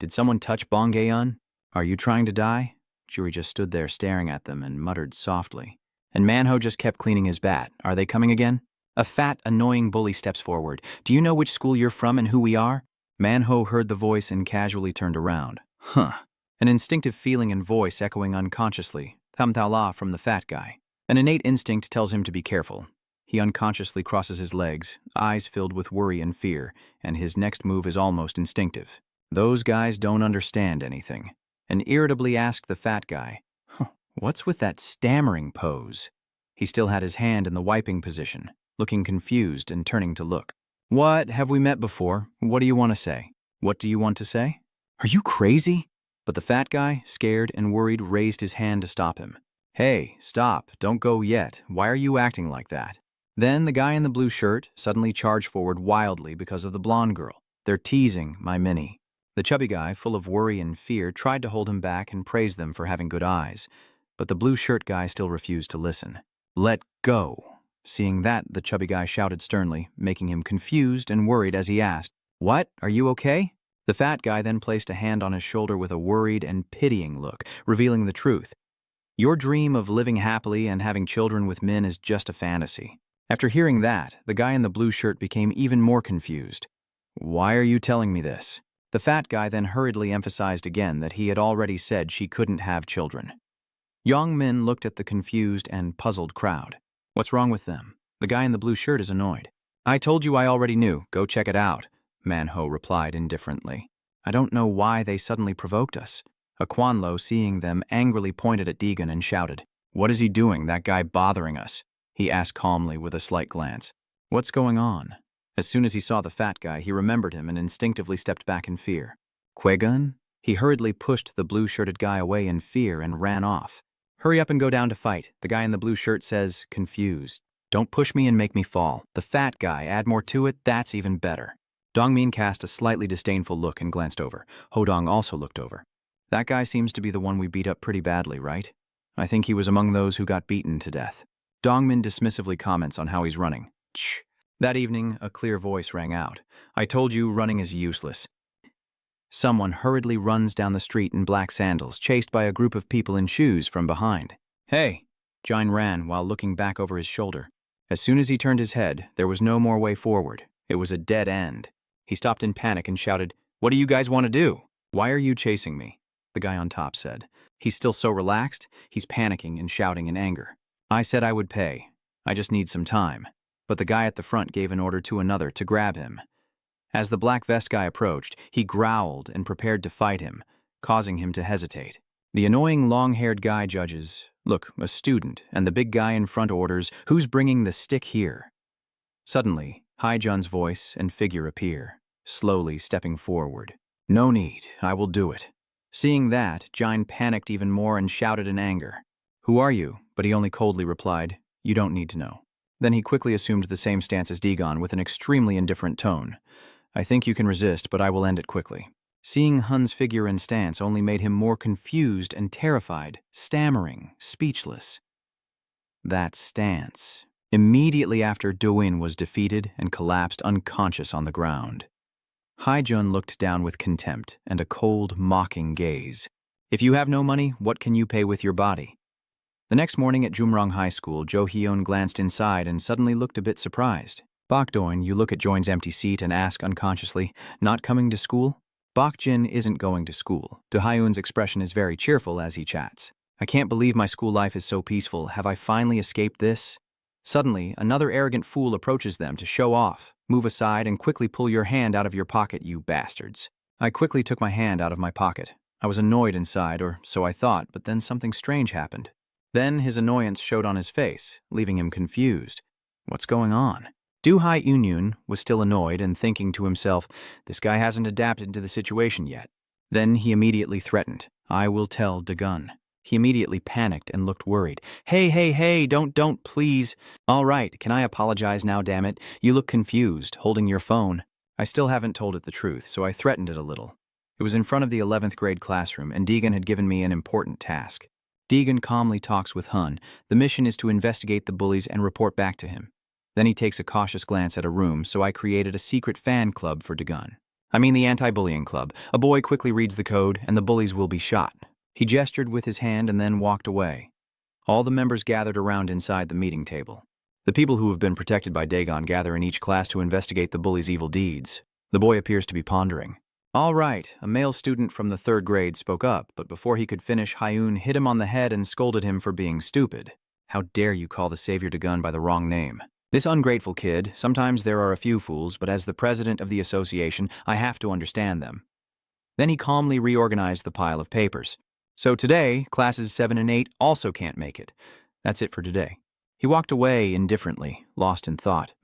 Did someone touch Bongyeon? Are you trying to die?" Juri just stood there staring at them and muttered softly. And Manho just kept cleaning his bat. "Are they coming again?" A fat, annoying bully steps forward. "Do you know which school you're from and who we are?" Manho heard the voice and casually turned around. Huh. An instinctive feeling and voice echoing unconsciously. Thamthala from the fat guy. An innate instinct tells him to be careful. He unconsciously crosses his legs, eyes filled with worry and fear, and his next move is almost instinctive. "Those guys don't understand anything." And irritably asked the fat guy, "What's with that stammering pose?" He still had his hand in the wiping position, looking confused and turning to look. "What? Have we met before? What do you want to say?" "What do you want to say?" "Are you crazy?" But the fat guy, scared and worried, raised his hand to stop him. "Hey, stop, don't go yet. Why are you acting like that?" Then the guy in the blue shirt suddenly charged forward wildly because of the blonde girl. They're teasing my mini. The chubby guy, full of worry and fear, tried to hold him back and praise them for having good eyes, but the blue shirt guy still refused to listen. Let go. Seeing that, the chubby guy shouted sternly, making him confused and worried as he asked, "What? Are you okay?" The fat guy then placed a hand on his shoulder with a worried and pitying look, revealing the truth. Your dream of living happily and having children with men is just a fantasy. After hearing that, the guy in the blue shirt became even more confused. Why are you telling me this? The fat guy then hurriedly emphasized again that he had already said she couldn't have children. Young men looked at the confused and puzzled crowd. What's wrong with them? The guy in the blue shirt is annoyed. I told you I already knew. Go check it out, Manhwa replied indifferently. I don't know why they suddenly provoked us. Aquanlo, seeing them, angrily pointed at Deegan and shouted, "What is he doing, that guy bothering us?" He asked calmly with a slight glance. What's going on? As soon as he saw the fat guy, he remembered him and instinctively stepped back in fear. Quegun? He hurriedly pushed the blue-shirted guy away in fear and ran off. Hurry up and go down to fight, the guy in the blue shirt says, confused. Don't push me and make me fall. The fat guy, add more to it, that's even better. Dongmin cast a slightly disdainful look and glanced over. Hodong also looked over. That guy seems to be the one we beat up pretty badly, right? I think he was among those who got beaten to death. Dongmin dismissively comments on how he's running. Shh. That evening, a clear voice rang out. I told you running is useless. Someone hurriedly runs down the street in black sandals, chased by a group of people in shoes from behind. Hey! Jine ran while looking back over his shoulder. As soon as he turned his head, there was no more way forward. It was a dead end. He stopped in panic and shouted, "What do you guys want to do?" "Why are you chasing me?" the guy on top said. He's still so relaxed, he's panicking and shouting in anger. I said I would pay. I just need some time. But the guy at the front gave an order to another to grab him. As the black vest guy approached, he growled and prepared to fight him, causing him to hesitate. The annoying long-haired guy judges, "Look, a student," and the big guy in front orders, "Who's bringing the stick here?" Suddenly, Haijun's voice and figure appear, slowly stepping forward. "No need, I will do it." Seeing that, Jine panicked even more and shouted in anger. "Who are you?" But he only coldly replied, "You don't need to know." Then he quickly assumed the same stance as Deegan with an extremely indifferent tone. "I think you can resist, but I will end it quickly." Seeing Hun's figure and stance only made him more confused and terrified, stammering, speechless. That stance. Immediately after, Doin was defeated and collapsed unconscious on the ground. Haijun looked down with contempt and a cold, mocking gaze. "If you have no money, what can you pay with your body?" The next morning at Jumrong High School, Jo Hyun glanced inside and suddenly looked a bit surprised. Bokdoin, you look at Join's empty seat and ask unconsciously, "Not coming to school?" Bokjin isn't going to school. Do Hyun's expression is very cheerful as he chats. "I can't believe my school life is so peaceful. Have I finally escaped this?" Suddenly, another arrogant fool approaches them to show off. "Move aside and quickly pull your hand out of your pocket, you bastards." I quickly took my hand out of my pocket. I was annoyed inside, or so I thought, but then something strange happened. Then his annoyance showed on his face, leaving him confused. What's going on? Do-Hai Unyun was still annoyed and thinking to himself, this guy hasn't adapted to the situation yet. Then he immediately threatened, "I will tell Dagun." He immediately panicked and looked worried. Hey, don't, please." "All right, can I apologize now, damn it? You look confused, holding your phone." I still haven't told it the truth, so I threatened it a little. It was in front of the 11th grade classroom, and Deegan had given me an important task. Deegan calmly talks with Hun. The mission is to investigate the bullies and report back to him. Then he takes a cautious glance at a room, so I created a secret fan club for Dagun. I mean the anti-bullying club. A boy quickly reads the code, and the bullies will be shot. He gestured with his hand and then walked away. All the members gathered around inside the meeting table. The people who have been protected by Dagon gather in each class to investigate the bullies' evil deeds. The boy appears to be pondering. "All right," a male student from the 3rd grade spoke up, but before he could finish, Hyun hit him on the head and scolded him for being stupid. "How dare you call the savior Dagun by the wrong name? This ungrateful kid, sometimes there are a few fools, but as the president of the association, I have to understand them." Then he calmly reorganized the pile of papers. "So today, classes 7 and 8 also can't make it. That's it for today." He walked away indifferently, lost in thought.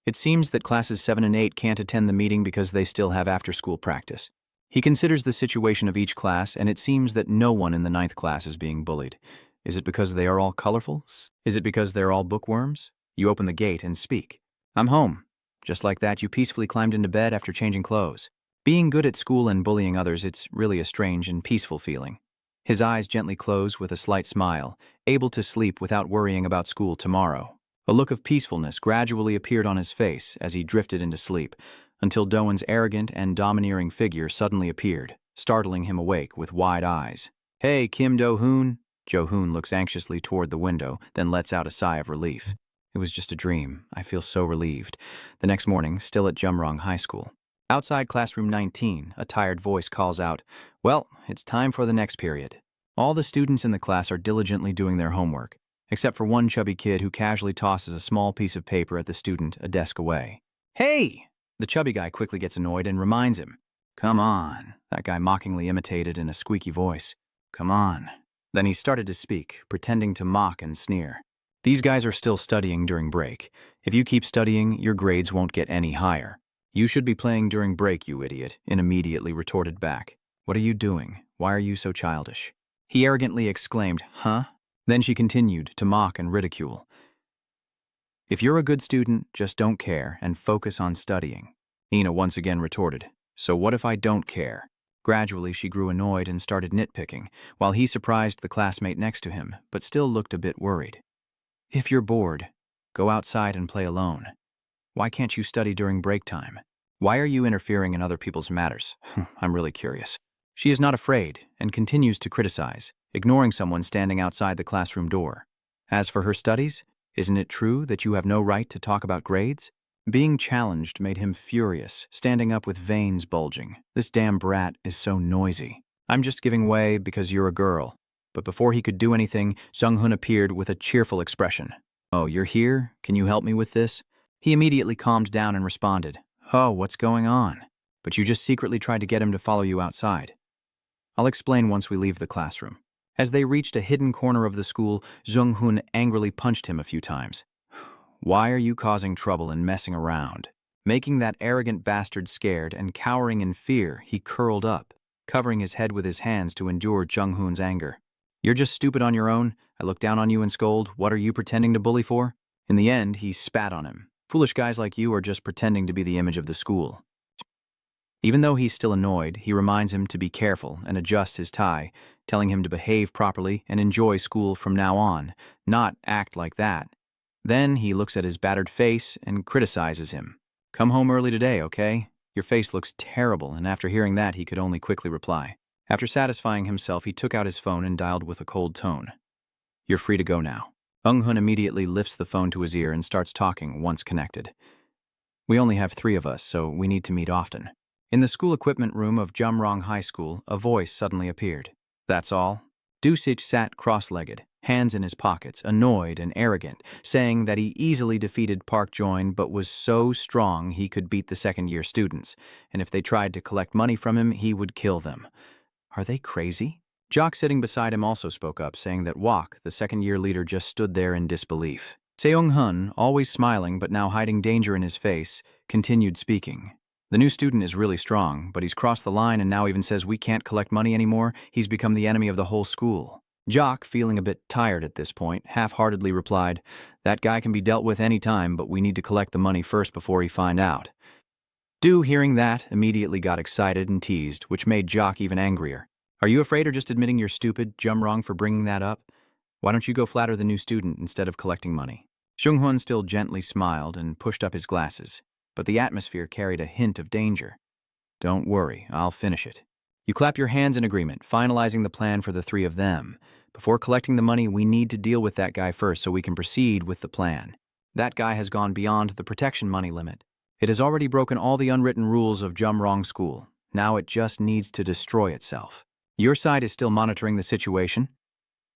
It seems that classes 7 and 8 can't attend the meeting because they still have after-school practice. He considers the situation of each class, and it seems that no one in the 9th class is being bullied. Is it because they are all colorful? Is it because they're all bookworms? You open the gate and speak. "I'm home." Just like that, you peacefully climbed into bed after changing clothes. Being good at school and bullying others, it's really a strange and peaceful feeling. His eyes gently closed with a slight smile, able to sleep without worrying about school tomorrow. A look of peacefulness gradually appeared on his face as he drifted into sleep, until Doan's arrogant and domineering figure suddenly appeared, startling him awake with wide eyes. "Hey, Kim Do-hoon." Jo-hoon looks anxiously toward the window, then lets out a sigh of relief. "It was just a dream. I feel so relieved." The next morning, still at Jumrong High School. Outside classroom 19, a tired voice calls out, "Well, it's time for the next period." All the students in the class are diligently doing their homework, except for one chubby kid who casually tosses a small piece of paper at the student a desk away. "Hey!" The chubby guy quickly gets annoyed and reminds him. "Come on," that guy mockingly imitated in a squeaky voice. "Come on." Then he started to speak, pretending to mock and sneer. "These guys are still studying during break. If you keep studying, your grades won't get any higher." "You should be playing during break, you idiot," In immediately retorted back. "What are you doing? Why are you so childish?" He arrogantly exclaimed, "Huh?" Then she continued to mock and ridicule. "If you're a good student, just don't care and focus on studying." Ina once again retorted, "So what if I don't care?" Gradually, she grew annoyed and started nitpicking, while he surprised the classmate next to him, but still looked a bit worried. "If you're bored, go outside and play alone. Why can't you study during break time? Why are you interfering in other people's matters? I'm really curious." She is not afraid and continues to criticize, ignoring someone standing outside the classroom door. As for her studies, isn't it true that you have no right to talk about grades? Being challenged made him furious, standing up with veins bulging. "This damn brat is so noisy. I'm just giving way because you're a girl." But before he could do anything, Jung-hoon appeared with a cheerful expression. "Oh, you're here? Can you help me with this?" He immediately calmed down and responded, "Oh, what's going on? But you just secretly tried to get him to follow you outside." "I'll explain once we leave the classroom." As they reached a hidden corner of the school, Jung-hoon angrily punched him a few times. "Why are you causing trouble and messing around?" Making that arrogant bastard scared and cowering in fear, he curled up, covering his head with his hands to endure Jung-hoon's anger. "You're just stupid on your own. I look down on you and scold. What are you pretending to bully for?" In the end, he spat on him. "Foolish guys like you are just pretending to be the image of the school." Even though he's still annoyed, he reminds him to be careful and adjusts his tie, telling him to behave properly and enjoy school from now on, not act like that. Then he looks at his battered face and criticizes him. "Come home early today, okay? Your face looks terrible," and after hearing that, he could only quickly reply. After satisfying himself, he took out his phone and dialed with a cold tone. "You're free to go now." Jung-hoon immediately lifts the phone to his ear and starts talking once connected. "We only have 3 of us, so we need to meet often." In the school equipment room of Jumrong High School, a voice suddenly appeared. "That's all?" Dusich sat cross-legged, hands in his pockets, annoyed and arrogant, saying that he easily defeated Park Join but was so strong he could beat the second-year students, and if they tried to collect money from him, he would kill them. Are they crazy? Jock sitting beside him also spoke up, saying that Wok, the second-year leader, just stood there in disbelief. Seong-hun, always smiling but now hiding danger in his face, continued speaking. "The new student is really strong, but he's crossed the line and now even says we can't collect money anymore. He's become the enemy of the whole school." Jock, feeling a bit tired at this point, half-heartedly replied, "That guy can be dealt with any time, but we need to collect the money first before he find out." Do, hearing that, immediately got excited and teased, which made Jock even angrier. "Are you afraid or just admitting you're stupid, Jumrong, for bringing that up? Why don't you go flatter the new student instead of collecting money?" Jung-hoon still gently smiled and pushed up his glasses, but the atmosphere carried a hint of danger. "Don't worry, I'll finish it." You clap your hands in agreement, finalizing the plan for the 3 of them. Before collecting the money, we need to deal with that guy first so we can proceed with the plan. That guy has gone beyond the protection money limit. It has already broken all the unwritten rules of Jumrong School. Now it just needs to destroy itself. Your side is still monitoring the situation.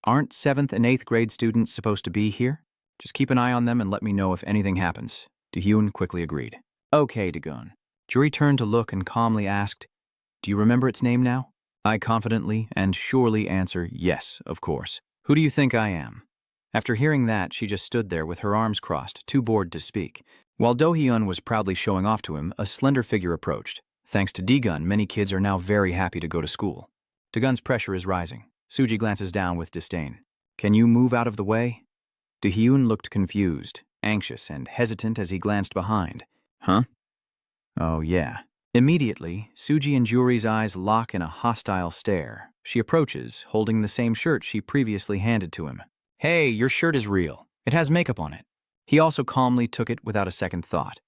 Aren't 7th and 8th grade students supposed to be here? Just keep an eye on them and let me know if anything happens. Do-hyun quickly agreed. "Okay, Dagun." Jury turned to look and calmly asked, "Do you remember its name now?" I confidently and surely answer, "Yes, of course." "Who do you think I am?" After hearing that, she just stood there with her arms crossed, too bored to speak. While Do-hyun was proudly showing off to him, a slender figure approached. Thanks to D-gun, many kids are now very happy to go to school. Dagun's pressure is rising. Suji glances down with disdain. "Can you move out of the way?" Do-hyun looked confused, anxious, and hesitant as he glanced behind. Huh? Oh, yeah. Immediately, Suji and Juri's eyes lock in a hostile stare. She approaches, holding the same shirt she previously handed to him. Hey, your shirt is real. It has makeup on it. He also calmly took it without a second thought.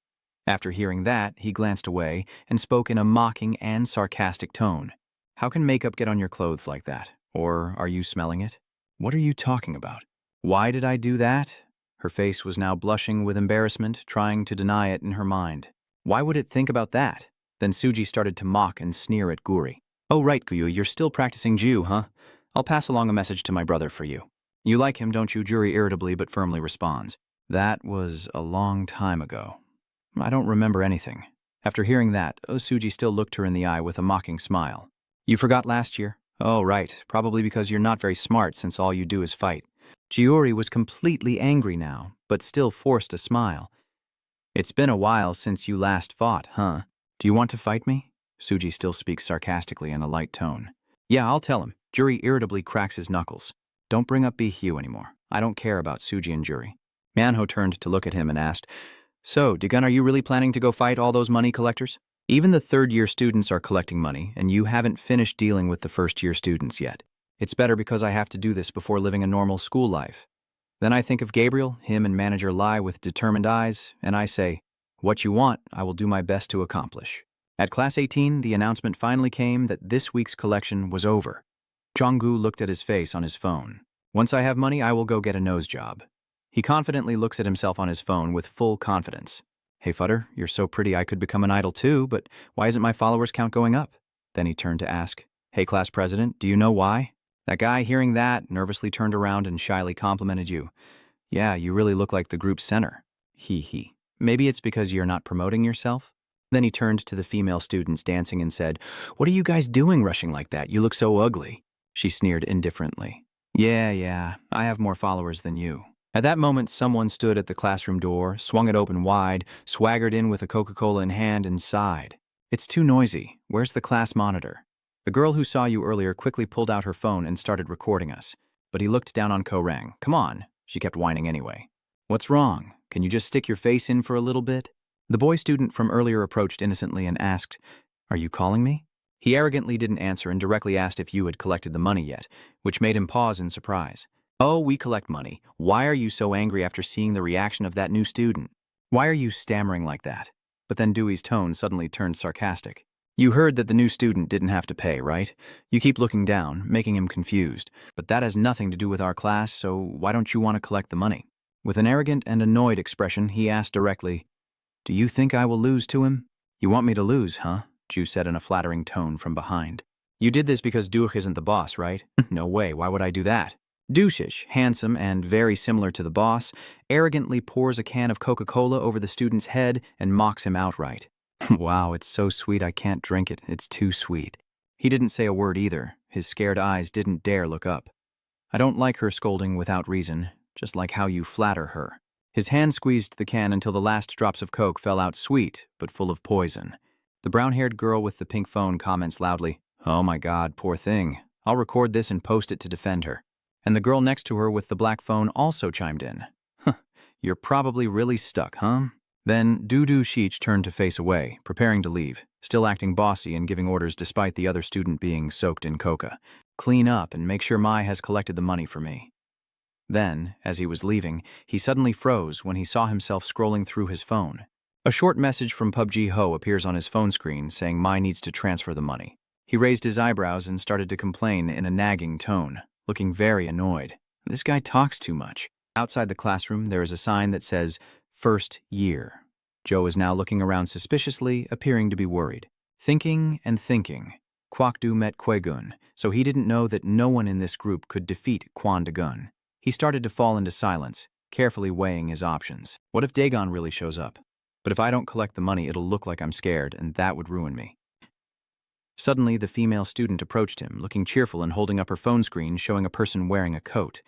After hearing that, he glanced away and spoke in a mocking and sarcastic tone. How can makeup get on your clothes like that? Or are you smelling it? What are you talking about? Why did I do that? Her face was now blushing with embarrassment, trying to deny it in her mind. Why would it think about that? Then Suji started to mock and sneer at Guri. Oh right, Guyu, you're still practicing Jew, huh? I'll pass along a message to my brother for you. You like him, don't you? Juri irritably but firmly responds. That was a long time ago. I don't remember anything. After hearing that, Suji still looked her in the eye with a mocking smile. You forgot last year? Oh right, probably because you're not very smart since all you do is fight. Juri was completely angry now, but still forced a smile. It's been a while since you last fought, huh? Do you want to fight me? Suji still speaks sarcastically in a light tone. Yeah, I'll tell him. Juri irritably cracks his knuckles. Don't bring up BHU anymore. I don't care about Suji and Juri. Manhwa turned to look at him and asked, So, Dagun, are you really planning to go fight all those money collectors? Even the third-year students are collecting money, and you haven't finished dealing with the first-year students yet. It's better because I have to do this before living a normal school life. Then I think of Gabriel, him and Manager lie with determined eyes, and I say, what you want, I will do my best to accomplish. At Class 18, the announcement finally came that this week's collection was over. Jonggu looked at his face on his phone. Once I have money, I will go get a nose job. He confidently looks at himself on his phone with full confidence. Hey, Futter, you're so pretty I could become an idol too, but why isn't my followers count going up? Then he turned to ask, Hey, class president, do you know why? That guy, hearing that, nervously turned around and shyly complimented you. Yeah, you really look like the group's center. Hee. Maybe it's because you're not promoting yourself? Then he turned to the female students dancing and said, What are you guys doing rushing like that? You look so ugly. She sneered indifferently. Yeah, I have more followers than you. At that moment, someone stood at the classroom door, swung it open wide, swaggered in with a Coca-Cola in hand, and sighed. It's too noisy. Where's the class monitor? The girl who saw you earlier quickly pulled out her phone and started recording us. But he looked down on Ko-Rang. Come on. She kept whining anyway. What's wrong? Can you just stick your face in for a little bit? The boy student from earlier approached innocently and asked, Are you calling me? He arrogantly didn't answer and directly asked if you had collected the money yet, which made him pause in surprise. Oh, we collect money. Why are you so angry after seeing the reaction of that new student? Why are you stammering like that? But then Dewey's tone suddenly turned sarcastic. You heard that the new student didn't have to pay, right? You keep looking down, making him confused. But that has nothing to do with our class, so why don't you want to collect the money? With an arrogant and annoyed expression, he asked directly, Do you think I will lose to him? You want me to lose, huh? Ju said in a flattering tone from behind. You did this because Duch isn't the boss, right? No way, why would I do that? Dushish, handsome and very similar to the boss, arrogantly pours a can of Coca-Cola over the student's head and mocks him outright. Wow, it's so sweet I can't drink it. It's too sweet. He didn't say a word either. His scared eyes didn't dare look up. I don't like her scolding without reason, just like how you flatter her. His hand squeezed the can until the last drops of Coke fell out sweet, but full of poison. The brown-haired girl with the pink phone comments loudly, Oh my God, poor thing. I'll record this and post it to defend her. And the girl next to her with the black phone also chimed in. You're probably really stuck, huh? Then Dudu Sheech turned to face away, preparing to leave, still acting bossy and giving orders despite the other student being soaked in coca. Clean up and make sure Mai has collected the money for me. Then, as he was leaving, he suddenly froze when he saw himself scrolling through his phone. A short message from PUBG Ho appears on his phone screen saying Mai needs to transfer the money. He raised his eyebrows and started to complain in a nagging tone, looking very annoyed. This guy talks too much. Outside the classroom, there is a sign that says, First year. Joe is now looking around suspiciously, appearing to be worried. Thinking and thinking. Kwakdu met Kwegun, so he didn't know that no one in this group could defeat Kwan Dagun. He started to fall into silence, carefully weighing his options. What if Dagon really shows up? But if I don't collect the money, it'll look like I'm scared, and that would ruin me. Suddenly, the female student approached him, looking cheerful and holding up her phone screen showing a person wearing a coat.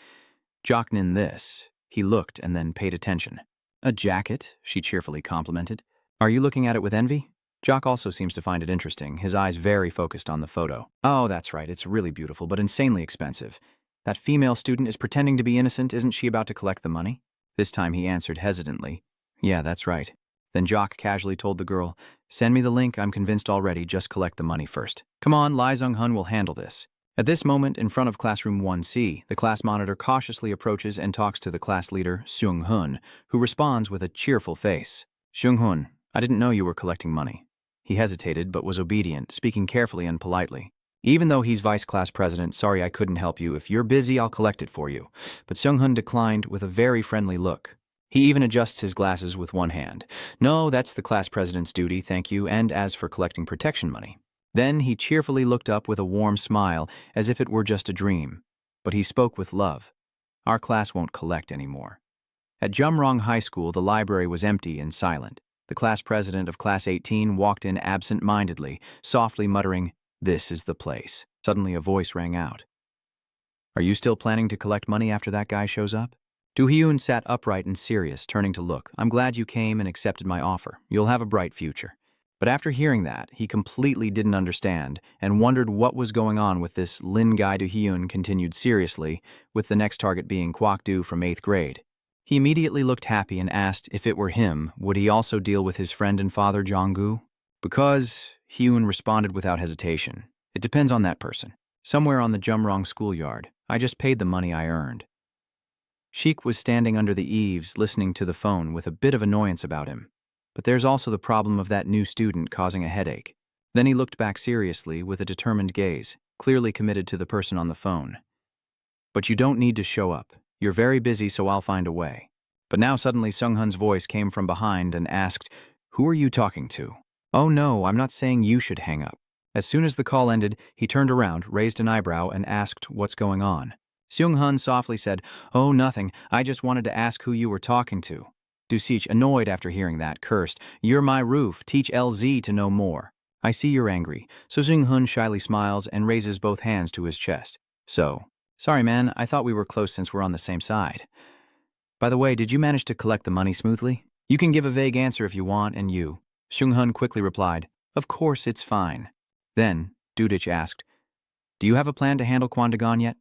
Jocknin this. He looked and then paid attention. A jacket, she cheerfully complimented. Are you looking at it with envy? Jock also seems to find it interesting, his eyes very focused on the photo. Oh, that's right, it's really beautiful, but insanely expensive. That female student is pretending to be innocent, isn't she about to collect the money? This time he answered hesitantly. Yeah, that's right. Then Jock casually told the girl, "Send me the link, I'm convinced already, just collect the money first." "Come on, Lee Zung-hun will handle this." At this moment, in front of classroom 1C, the class monitor cautiously approaches and talks to the class leader, Seung-hun, who responds with a cheerful face. "Seung-hun, I didn't know you were collecting money." He hesitated but was obedient, speaking carefully and politely. "Even though he's vice class president, sorry I couldn't help you. If you're busy, I'll collect it for you." But Seung-hun declined with a very friendly look. He even adjusts his glasses with one hand. "No, that's the class president's duty, thank you, and as for collecting protection money." Then he cheerfully looked up with a warm smile, as if it were just a dream. But he spoke with love. "Our class won't collect anymore." At Jumrong High School, the library was empty and silent. The class president of Class 18 walked in absent-mindedly, softly muttering, "This is the place." Suddenly a voice rang out. "Are you still planning to collect money after that guy shows up?" Do-hyun sat upright and serious, turning to look. "I'm glad you came and accepted my offer. You'll have a bright future." But after hearing that, he completely didn't understand and wondered what was going on with this Lin guy. Do-hyun continued seriously, with the next target being Kwak-do from 8th grade. He immediately looked happy and asked if it were him, would he also deal with his friend and father Jong-gu? "Because," Hyun responded without hesitation, "it depends on that person. Somewhere on the Jumrong schoolyard. I just paid the money I earned." Sheik was standing under the eaves listening to the phone with a bit of annoyance about him. But there's also the problem of that new student causing a headache. Then he looked back seriously with a determined gaze, clearly committed to the person on the phone. "But you don't need to show up. You're very busy, so I'll find a way." But now suddenly Seung-hun's voice came from behind and asked, "Who are you talking to?" "Oh no, I'm not saying you should hang up." As soon as the call ended, he turned around, raised an eyebrow, and asked what's going on. Seung-hun softly said, "Oh, nothing. I just wanted to ask who you were talking to." Du-sich, annoyed after hearing that, cursed, "You're my roof. Teach LZ to know more." "I see you're angry." So Seung-hun shyly smiles and raises both hands to his chest. Sorry man, I thought we were close since we're on the same side. By the way, did you manage to collect the money smoothly?" "You can give a vague answer if you want, and you." Seung-hun quickly replied, "Of course, it's fine." Then, Du-sich asked, "Do you have a plan to handle Kwandagon yet?"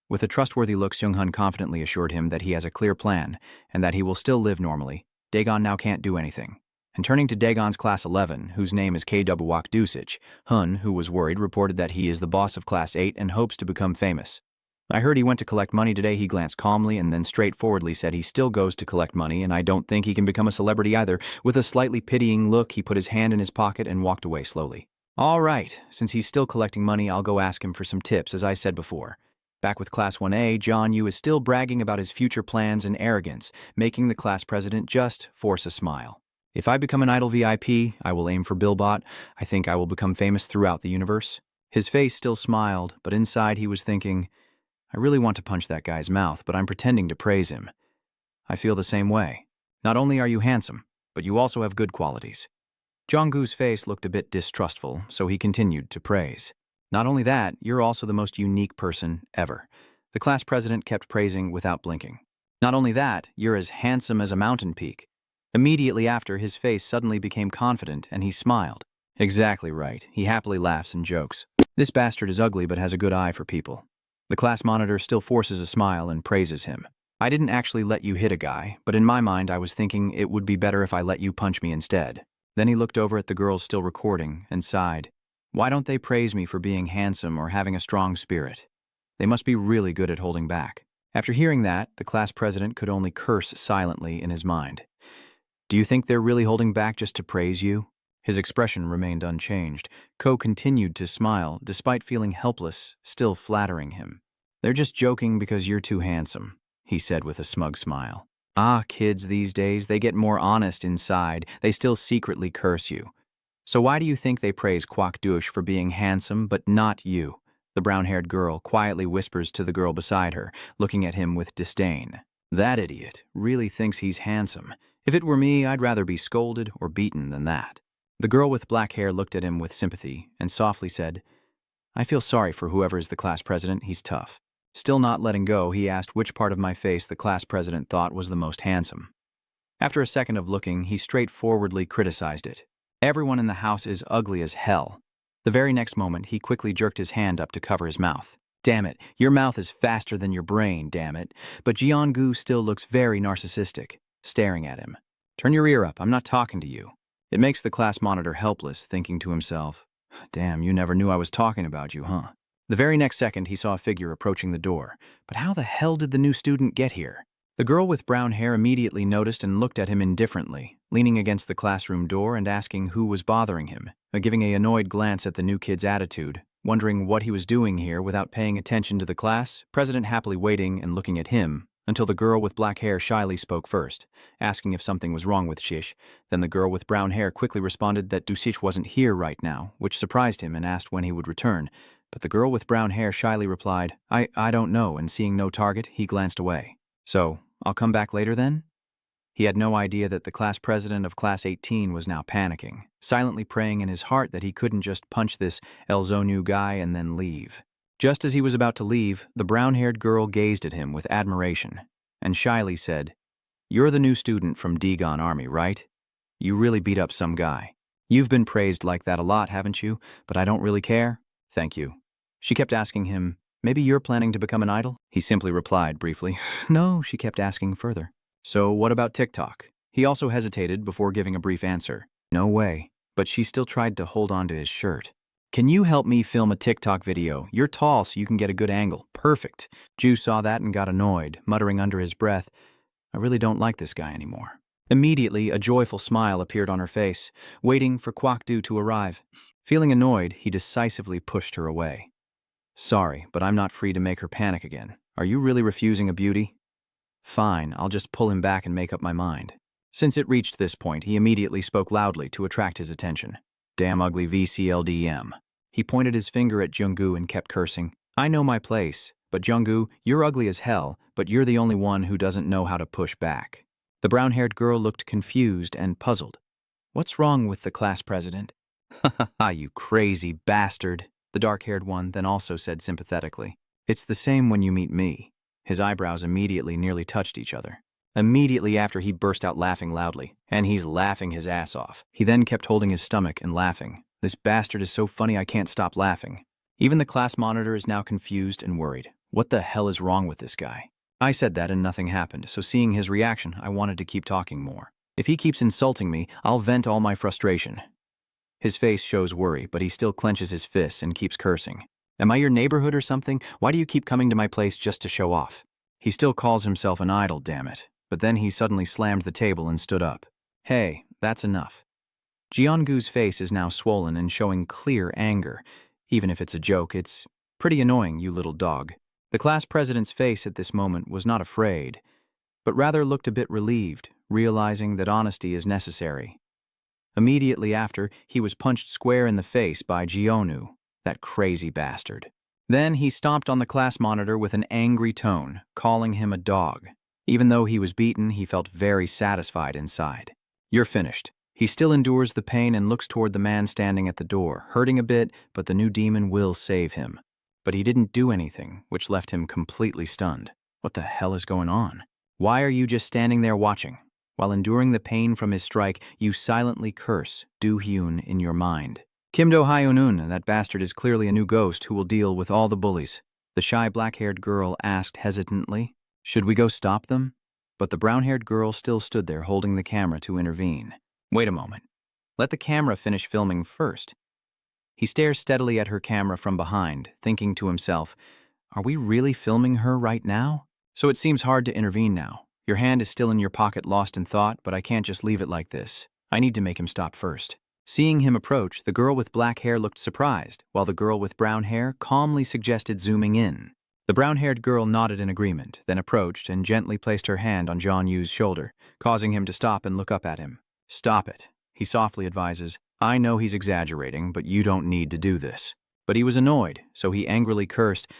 With a trustworthy look, Seung-hun confidently assured him that he has a clear plan and that he will still live normally. Dagon now can't do anything. And turning to Dagon's Class 11, whose name is Kwak Du-sich, Hun, who was worried, reported that he is the boss of Class 8 and hopes to become famous. "I heard he went to collect money today." He glanced calmly and then straightforwardly said he still goes to collect money, and I don't think he can become a celebrity either. With a slightly pitying look, he put his hand in his pocket and walked away slowly. "All right, since he's still collecting money, I'll go ask him for some tips, as I said before." Back with Class 1A, John Yu is still bragging about his future plans and arrogance, making the class president just force a smile. "If I become an idol VIP, I will aim for Billbot. I think I will become famous throughout the universe." His face still smiled, but inside he was thinking, "I really want to punch that guy's mouth, but I'm pretending to praise him." "I feel the same way. Not only are you handsome, but you also have good qualities." Jong-gu's face looked a bit distrustful, so he continued to praise. "Not only that, you're also the most unique person ever." The class president kept praising without blinking. "Not only that, you're as handsome as a mountain peak." Immediately after, his face suddenly became confident and he smiled. "Exactly right." He happily laughs and jokes. "This bastard is ugly but has a good eye for people." The class monitor still forces a smile and praises him. "I didn't actually let you hit a guy, but in my mind I was thinking it would be better if I let you punch me instead." Then he looked over at the girls still recording and sighed. "Why don't they praise me for being handsome or having a strong spirit? They must be really good at holding back." After hearing that, the class president could only curse silently in his mind. "Do you think they're really holding back just to praise you?" His expression remained unchanged. Ko continued to smile, despite feeling helpless, still flattering him. "They're just joking because you're too handsome," he said with a smug smile. "Ah, kids these days, they get more honest inside. They still secretly curse you. So why do you think they praise Kwak-dush for being handsome, but not you?" The brown-haired girl quietly whispers to the girl beside her, looking at him with disdain. "That idiot really thinks he's handsome. If it were me, I'd rather be scolded or beaten than that." The girl with black hair looked at him with sympathy and softly said, "I feel sorry for whoever is the class president. He's tough." Still not letting go, he asked which part of my face the class president thought was the most handsome. After a second of looking, he straightforwardly criticized it. "Everyone in the house is ugly as hell." The very next moment, he quickly jerked his hand up to cover his mouth. "Damn it, your mouth is faster than your brain, damn it." But Jeongu still looks very narcissistic, staring at him. Turn your ear up, I'm not talking to you. It makes the class monitor helpless, thinking to himself, damn, you never knew I was talking about you, huh? The very next second, he saw a figure approaching the door. But how the hell did the new student get here? The girl with brown hair immediately noticed and looked at him indifferently, leaning against the classroom door and asking who was bothering him, giving an annoyed glance at the new kid's attitude, wondering what he was doing here without paying attention to the class, President happily waiting and looking at him, until the girl with black hair shyly spoke first, asking if something was wrong with Shish. Then the girl with brown hair quickly responded that Dusish wasn't here right now, which surprised him and asked when he would return. But the girl with brown hair shyly replied, I don't know, and seeing no target, he glanced away. So, I'll come back later then? He had no idea that the class president of Class 18 was now panicking, silently praying in his heart that he couldn't just punch this Elzonu guy and then leave. Just as he was about to leave, the brown-haired girl gazed at him with admiration and shyly said, "You're the new student from Dagon Army, right? You really beat up some guy. You've been praised like that a lot, haven't you? But I don't really care. Thank you." She kept asking him, "Maybe you're planning to become an idol?" He simply replied briefly, "No," she kept asking further. "So what about TikTok?" He also hesitated before giving a brief answer. "No way." But she still tried to hold on to his shirt. "Can you help me film a TikTok video? You're tall, so you can get a good angle." "Perfect." Ju saw that and got annoyed, muttering under his breath, "I really don't like this guy anymore." Immediately, a joyful smile appeared on her face, waiting for Kwak-do to arrive. Feeling annoyed, he decisively pushed her away. "Sorry, but I'm not free to make her panic again. Are you really refusing a beauty?" "Fine, I'll just pull him back and make up my mind." Since it reached this point, he immediately spoke loudly to attract his attention. "Damn ugly VCLDM." He pointed his finger at Junggu and kept cursing. "I know my place, but Junggu, you're ugly as hell, but you're the only one who doesn't know how to push back." The brown-haired girl looked confused and puzzled. "What's wrong with the class president?" "Ha ha ha, you crazy bastard," the dark-haired one then also said sympathetically. "It's the same when you meet me." His eyebrows immediately nearly touched each other. Immediately after, he burst out laughing loudly, and he's laughing his ass off. He then kept holding his stomach and laughing. "This bastard is so funny I can't stop laughing." Even the class monitor is now confused and worried. What the hell is wrong with this guy? I said that and nothing happened, so seeing his reaction, I wanted to keep talking more. If he keeps insulting me, I'll vent all my frustration. His face shows worry, but he still clenches his fists and keeps cursing. "Am I your neighborhood or something? Why do you keep coming to my place just to show off?" He still calls himself an idol, damn it. But then he suddenly slammed the table and stood up. "Hey, that's enough." Jeongu's face is now swollen and showing clear anger. Even if it's a joke, it's pretty annoying, you little dog. The class president's face at this moment was not afraid, but rather looked a bit relieved, realizing that honesty is necessary. Immediately after, he was punched square in the face by Jeonu, that crazy bastard. Then he stomped on the class monitor with an angry tone, calling him a dog. Even though he was beaten, he felt very satisfied inside. "You're finished." He still endures the pain and looks toward the man standing at the door, hurting a bit, but the new demon will save him. But he didn't do anything, which left him completely stunned. What the hell is going on? Why are you just standing there watching? While enduring the pain from his strike, you silently curse Do-hyun in your mind. "Kim-do Hyunun, that bastard is clearly a new ghost who will deal with all the bullies," the shy black-haired girl asked hesitantly. "Should we go stop them?" But the brown-haired girl still stood there holding the camera to intervene. "Wait a moment. Let the camera finish filming first." He stares steadily at her camera from behind, thinking to himself, "Are we really filming her right now?" So it seems hard to intervene now. Your hand is still in your pocket lost in thought, but I can't just leave it like this. I need to make him stop first. Seeing him approach, the girl with black hair looked surprised, while the girl with brown hair calmly suggested zooming in. The brown-haired girl nodded in agreement, then approached and gently placed her hand on John Yu's shoulder, causing him to stop and look up at him. "Stop it," he softly advises. "I know he's exaggerating, but you don't need to do this." But he was annoyed, so he angrily cursed,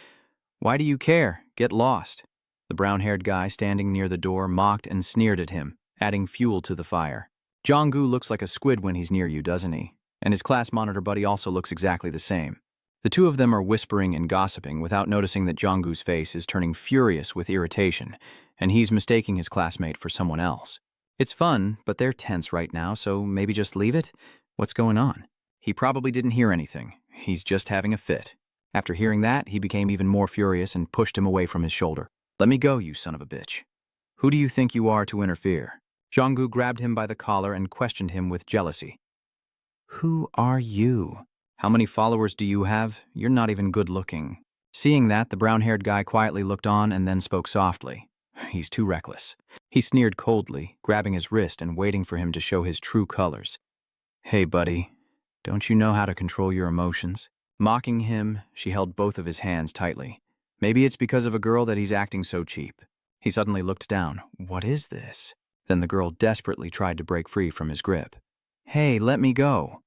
"Why do you care? Get lost." The brown-haired guy standing near the door mocked and sneered at him, adding fuel to the fire. Jonggu looks like a squid when he's near you, doesn't he? And his class monitor buddy also looks exactly the same. The two of them are whispering and gossiping without noticing that Jonggu's face is turning furious with irritation, and he's mistaking his classmate for someone else. It's fun, but they're tense right now, so maybe just leave it? What's going on? He probably didn't hear anything. He's just having a fit. After hearing that, he became even more furious and pushed him away from his shoulder. "Let me go, you son of a bitch. Who do you think you are to interfere?" Jonggu grabbed him by the collar and questioned him with jealousy. Who are you? How many followers do you have? You're not even good looking. Seeing that, the brown-haired guy quietly looked on and then spoke softly. He's too reckless. He sneered coldly, grabbing his wrist and waiting for him to show his true colors. Hey, buddy, don't you know how to control your emotions? Mocking him, she held both of his hands tightly. Maybe it's because of a girl that he's acting so cheap. He suddenly looked down. What is this? Then the girl desperately tried to break free from his grip. Hey, let me go.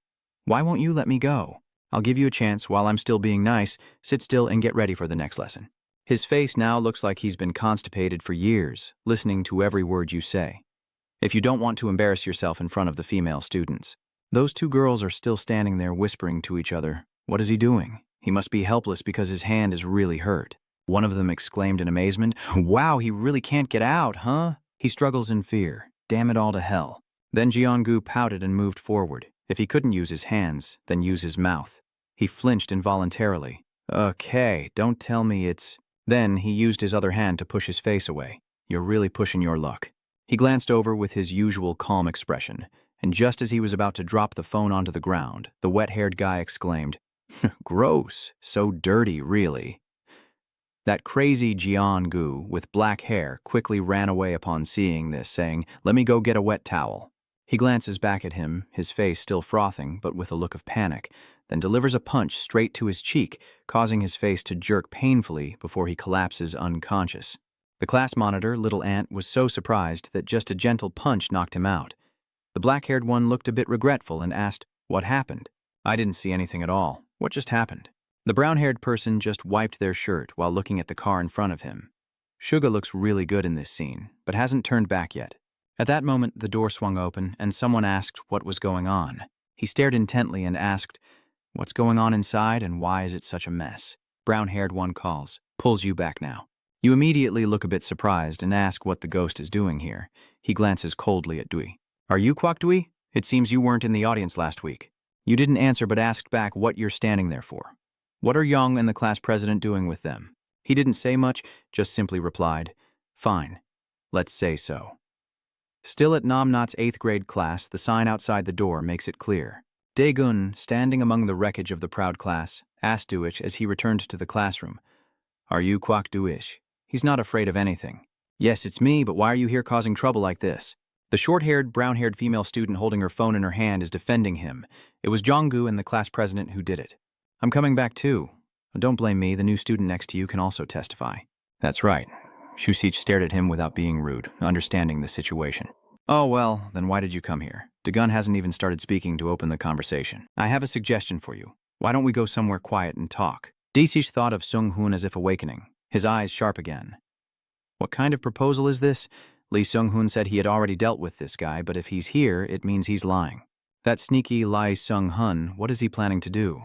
Why won't you let me go? I'll give you a chance while I'm still being nice. Sit still and get ready for the next lesson. His face now looks like he's been constipated for years, listening to every word you say. If you don't want to embarrass yourself in front of the female students. Those two girls are still standing there whispering to each other. What is he doing? He must be helpless because his hand is really hurt. One of them exclaimed in amazement, Wow, he really can't get out, huh? He struggles in fear. Damn it all to hell. Then Jeongu pouted and moved forward. If he couldn't use his hands, then use his mouth. He flinched involuntarily. Okay, don't tell me it's... Then he used his other hand to push his face away. You're really pushing your luck. He glanced over with his usual calm expression, and just as he was about to drop the phone onto the ground, the wet-haired guy exclaimed, Gross, so dirty, really. That crazy Jeongu with black hair quickly ran away upon seeing this, saying, Let me go get a wet towel. He glances back at him, his face still frothing, but with a look of panic, then delivers a punch straight to his cheek, causing his face to jerk painfully before he collapses unconscious. The class monitor, Little Ant, was so surprised that just a gentle punch knocked him out. The black-haired one looked a bit regretful and asked, What happened? I didn't see anything at all. What just happened? The brown-haired person just wiped their shirt while looking at the car in front of him. Suga looks really good in this scene, but hasn't turned back yet. At that moment, the door swung open, and someone asked what was going on. He stared intently and asked, What's going on inside, and why is it such a mess? Brown-haired one calls, pulls you back now. You immediately look a bit surprised and ask what the ghost is doing here. He glances coldly at Dui. Are you Kwak Dui? It seems you weren't in the audience last week. You didn't answer but asked back what you're standing there for. What are Young and the class president doing with them? He didn't say much, just simply replied, Fine, let's say so. Still at Namnat's 8th grade class, the sign outside the door makes it clear. Daegun, standing among the wreckage of the proud class, asked Duish as he returned to the classroom, Are you Kwak Duish? He's not afraid of anything. Yes, it's me, but why are you here causing trouble like this? The short-haired, brown-haired female student holding her phone in her hand is defending him. It was Jonggu and the class president who did it. I'm coming back too. Don't blame me, the new student next to you can also testify. That's right. Shusich stared at him without being rude, understanding the situation. Oh well, then why did you come here? Daegun hasn't even started speaking to open the conversation. I have a suggestion for you. Why don't we go somewhere quiet and talk? Disish thought of Sung-hoon as if awakening, his eyes sharp again. What kind of proposal is this? Lee Sung-hoon said he had already dealt with this guy, but if he's here, it means he's lying. That sneaky Lee Sung-hun, what is he planning to do?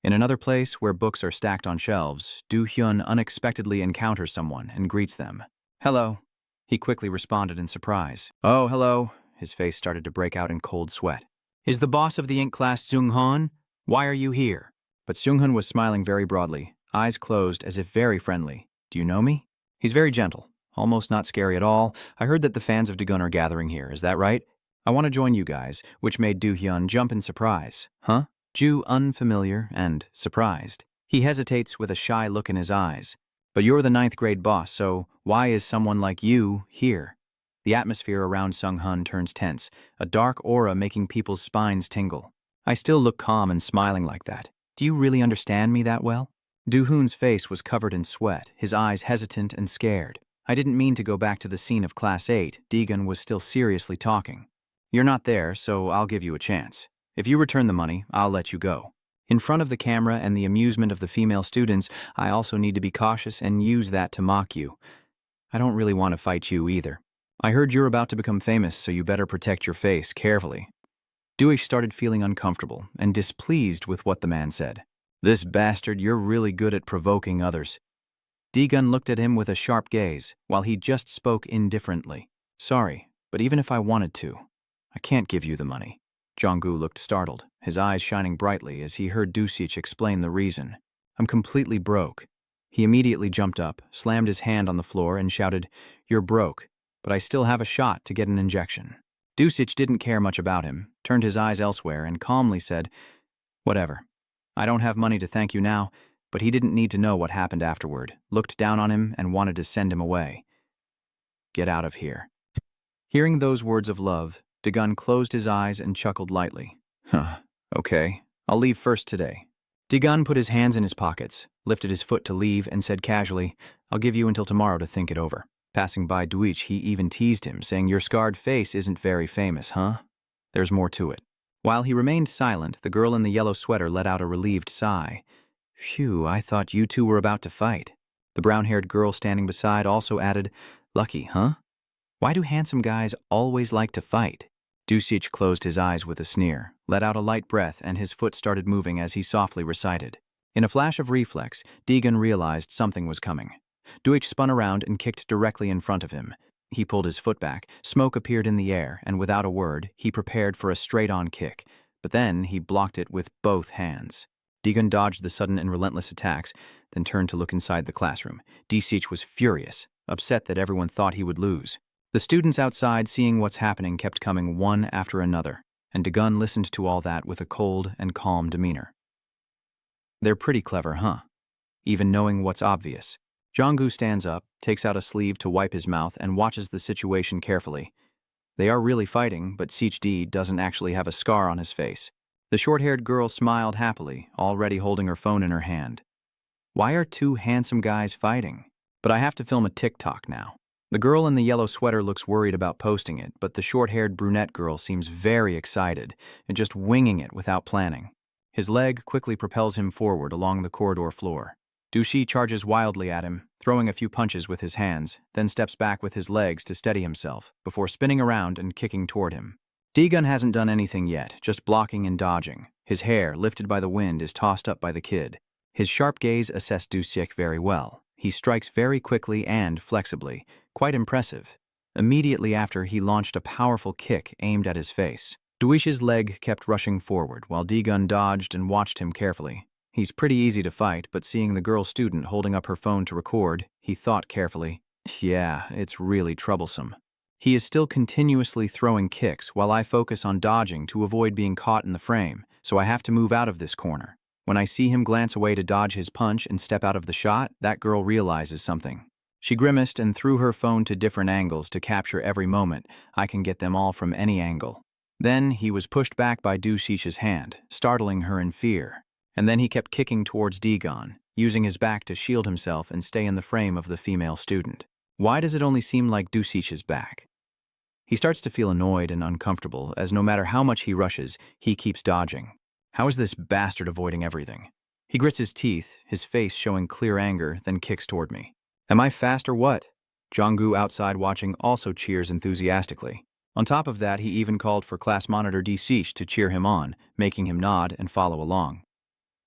In another place, where books are stacked on shelves, Do-hyun unexpectedly encounters someone and greets them. Hello. He quickly responded in surprise. Oh, hello. His face started to break out in cold sweat. Is the boss of the ink class Sung-hun? Why are you here? But Sung-hun was smiling very broadly, eyes closed as if very friendly. Do you know me? He's very gentle, almost not scary at all. I heard that the fans of Daegun are gathering here, is that right? I want to join you guys, which made Do-hyun jump in surprise. Huh? Ju unfamiliar and surprised. He hesitates with a shy look in his eyes. But you're the 9th grade boss, so why is someone like you here? The atmosphere around Sung-hun turns tense, a dark aura making people's spines tingle. I still look calm and smiling like that. Do you really understand me that well? Do-hoon's face was covered in sweat, his eyes hesitant and scared. I didn't mean to go back to the scene of Class 8. Daegun was still seriously talking. You're not there, so I'll give you a chance. If you return the money, I'll let you go. In front of the camera and the amusement of the female students, I also need to be cautious and use that to mock you. I don't really want to fight you either. I heard you're about to become famous, so you better protect your face carefully. Duish started feeling uncomfortable and displeased with what the man said. This bastard, you're really good at provoking others. Daegun looked at him with a sharp gaze, while he just spoke indifferently. Sorry, but even if I wanted to, I can't give you the money. Jonggu looked startled, his eyes shining brightly as he heard Dusich explain the reason. I'm completely broke. He immediately jumped up, slammed his hand on the floor, and shouted, You're broke, but I still have a shot to get an injection. Dusich didn't care much about him, turned his eyes elsewhere, and calmly said, "Whatever. I don't have money to thank you now," but he didn't need to know what happened afterward, looked down on him and wanted to send him away. "Get out of here." Hearing those words of love, Dagun closed his eyes and chuckled lightly. Okay, I'll leave first today." Dagun put his hands in his pockets, lifted his foot to leave, and said casually, "I'll give you until tomorrow to think it over." Passing by Duich, he even teased him, saying, "Your scarred face isn't very famous, huh? There's more to it." While he remained silent, the girl in the yellow sweater let out a relieved sigh. "Phew, I thought you two were about to fight." The brown-haired girl standing beside also added, "Lucky, huh? Why do handsome guys always like to fight?" Dusich closed his eyes with a sneer, let out a light breath, and his foot started moving as he softly recited. In a flash of reflex, Dagun realized something was coming. Duich spun around and kicked directly in front of him. He pulled his foot back, smoke appeared in the air, and without a word, he prepared for a straight-on kick. But then he blocked it with both hands. Dagun dodged the sudden and relentless attacks, then turned to look inside the classroom. Dusich was furious, upset that everyone thought he would lose. The students outside, seeing what's happening, kept coming one after another, and Dagun listened to all that with a cold and calm demeanor. "They're pretty clever, huh? Even knowing what's obvious." Jonggu stands up, takes out a sleeve to wipe his mouth, and watches the situation carefully. They are really fighting, but Sich-D doesn't actually have a scar on his face. The short-haired girl smiled happily, already holding her phone in her hand. "Why are two handsome guys fighting? But I have to film a TikTok now." The girl in the yellow sweater looks worried about posting it, but the short-haired brunette girl seems very excited and just winging it without planning. His leg quickly propels him forward along the corridor floor. Dushi charges wildly at him, throwing a few punches with his hands, then steps back with his legs to steady himself, before spinning around and kicking toward him. Dagun hasn't done anything yet, just blocking and dodging. His hair, lifted by the wind, is tossed up by the kid. His sharp gaze assessed Dusich very well. He strikes very quickly and flexibly, quite impressive. Immediately after, he launched a powerful kick aimed at his face. Duish's leg kept rushing forward, while Dagun dodged and watched him carefully. He's pretty easy to fight, but seeing the girl student holding up her phone to record, he thought carefully, "Yeah, it's really troublesome." He is still continuously throwing kicks while I focus on dodging to avoid being caught in the frame, so I have to move out of this corner. When I see him glance away to dodge his punch and step out of the shot, that girl realizes something. She grimaced and threw her phone to different angles to capture every moment. I can get them all from any angle. Then he was pushed back by Dusich's hand, startling her in fear. And then he kept kicking towards Dagun, using his back to shield himself and stay in the frame of the female student. Why does it only seem like Dusich's back? He starts to feel annoyed and uncomfortable, as no matter how much he rushes, he keeps dodging. How is this bastard avoiding everything? He grits his teeth, his face showing clear anger, then kicks toward me. Am I fast or what? Jonggu, outside watching, also cheers enthusiastically. On top of that, he even called for class monitor Dusich to cheer him on, making him nod and follow along.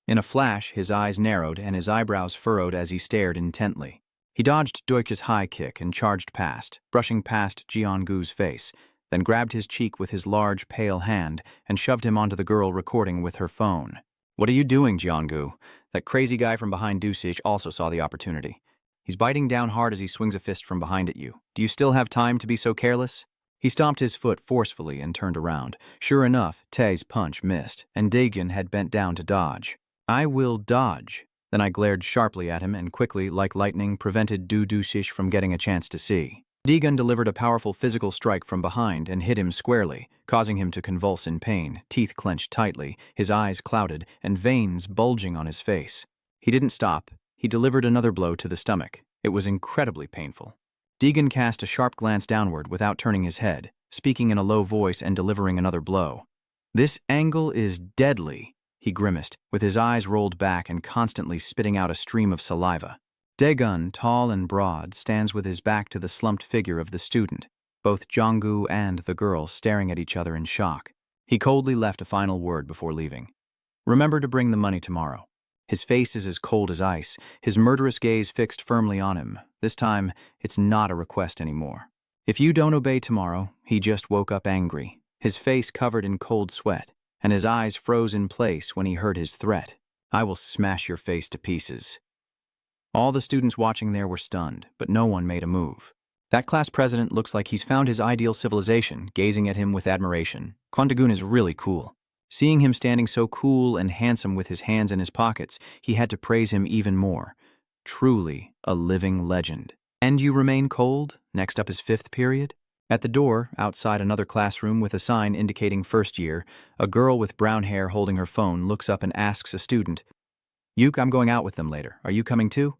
In a flash, his eyes narrowed and his eyebrows furrowed as he stared intently. He dodged Deutsch's high kick and charged past, brushing past Jonggu's face, then grabbed his cheek with his large, pale hand and shoved him onto the girl recording with her phone. "What are you doing, Jonggu?" That crazy guy from behind Dusich also saw the opportunity. He's biting down hard as he swings a fist from behind at you. "Do you still have time to be so careless?" He stomped his foot forcefully and turned around. Sure enough, Tae's punch missed, and Dagun had bent down to dodge. "I will dodge." Then I glared sharply at him and quickly, like lightning, prevented Dusich from getting a chance to see. Dagun delivered a powerful physical strike from behind and hit him squarely, causing him to convulse in pain, teeth clenched tightly, his eyes clouded, and veins bulging on his face. He didn't stop. He delivered another blow to the stomach. It was incredibly painful. Dagun cast a sharp glance downward without turning his head, speaking in a low voice and delivering another blow. "This angle is deadly," he grimaced, with his eyes rolled back and constantly spitting out a stream of saliva. Dagun, tall and broad, stands with his back to the slumped figure of the student, both Jonggu and the girl staring at each other in shock. He coldly left a final word before leaving. "Remember to bring the money tomorrow." His face is as cold as ice, his murderous gaze fixed firmly on him. This time, it's not a request anymore. If you don't obey tomorrow, he just woke up angry, his face covered in cold sweat, and his eyes froze in place when he heard his threat. "I will smash your face to pieces." All the students watching there were stunned, but no one made a move. That class president looks like he's found his ideal civilization, gazing at him with admiration. Kwandagun is really cool. Seeing him standing so cool and handsome with his hands in his pockets, he had to praise him even more. Truly a living legend. And you remain cold? Next up is fifth period. At the door, outside another classroom with a sign indicating first year, a girl with brown hair holding her phone looks up and asks a student, "Yuk, I'm going out with them later. Are you coming too?"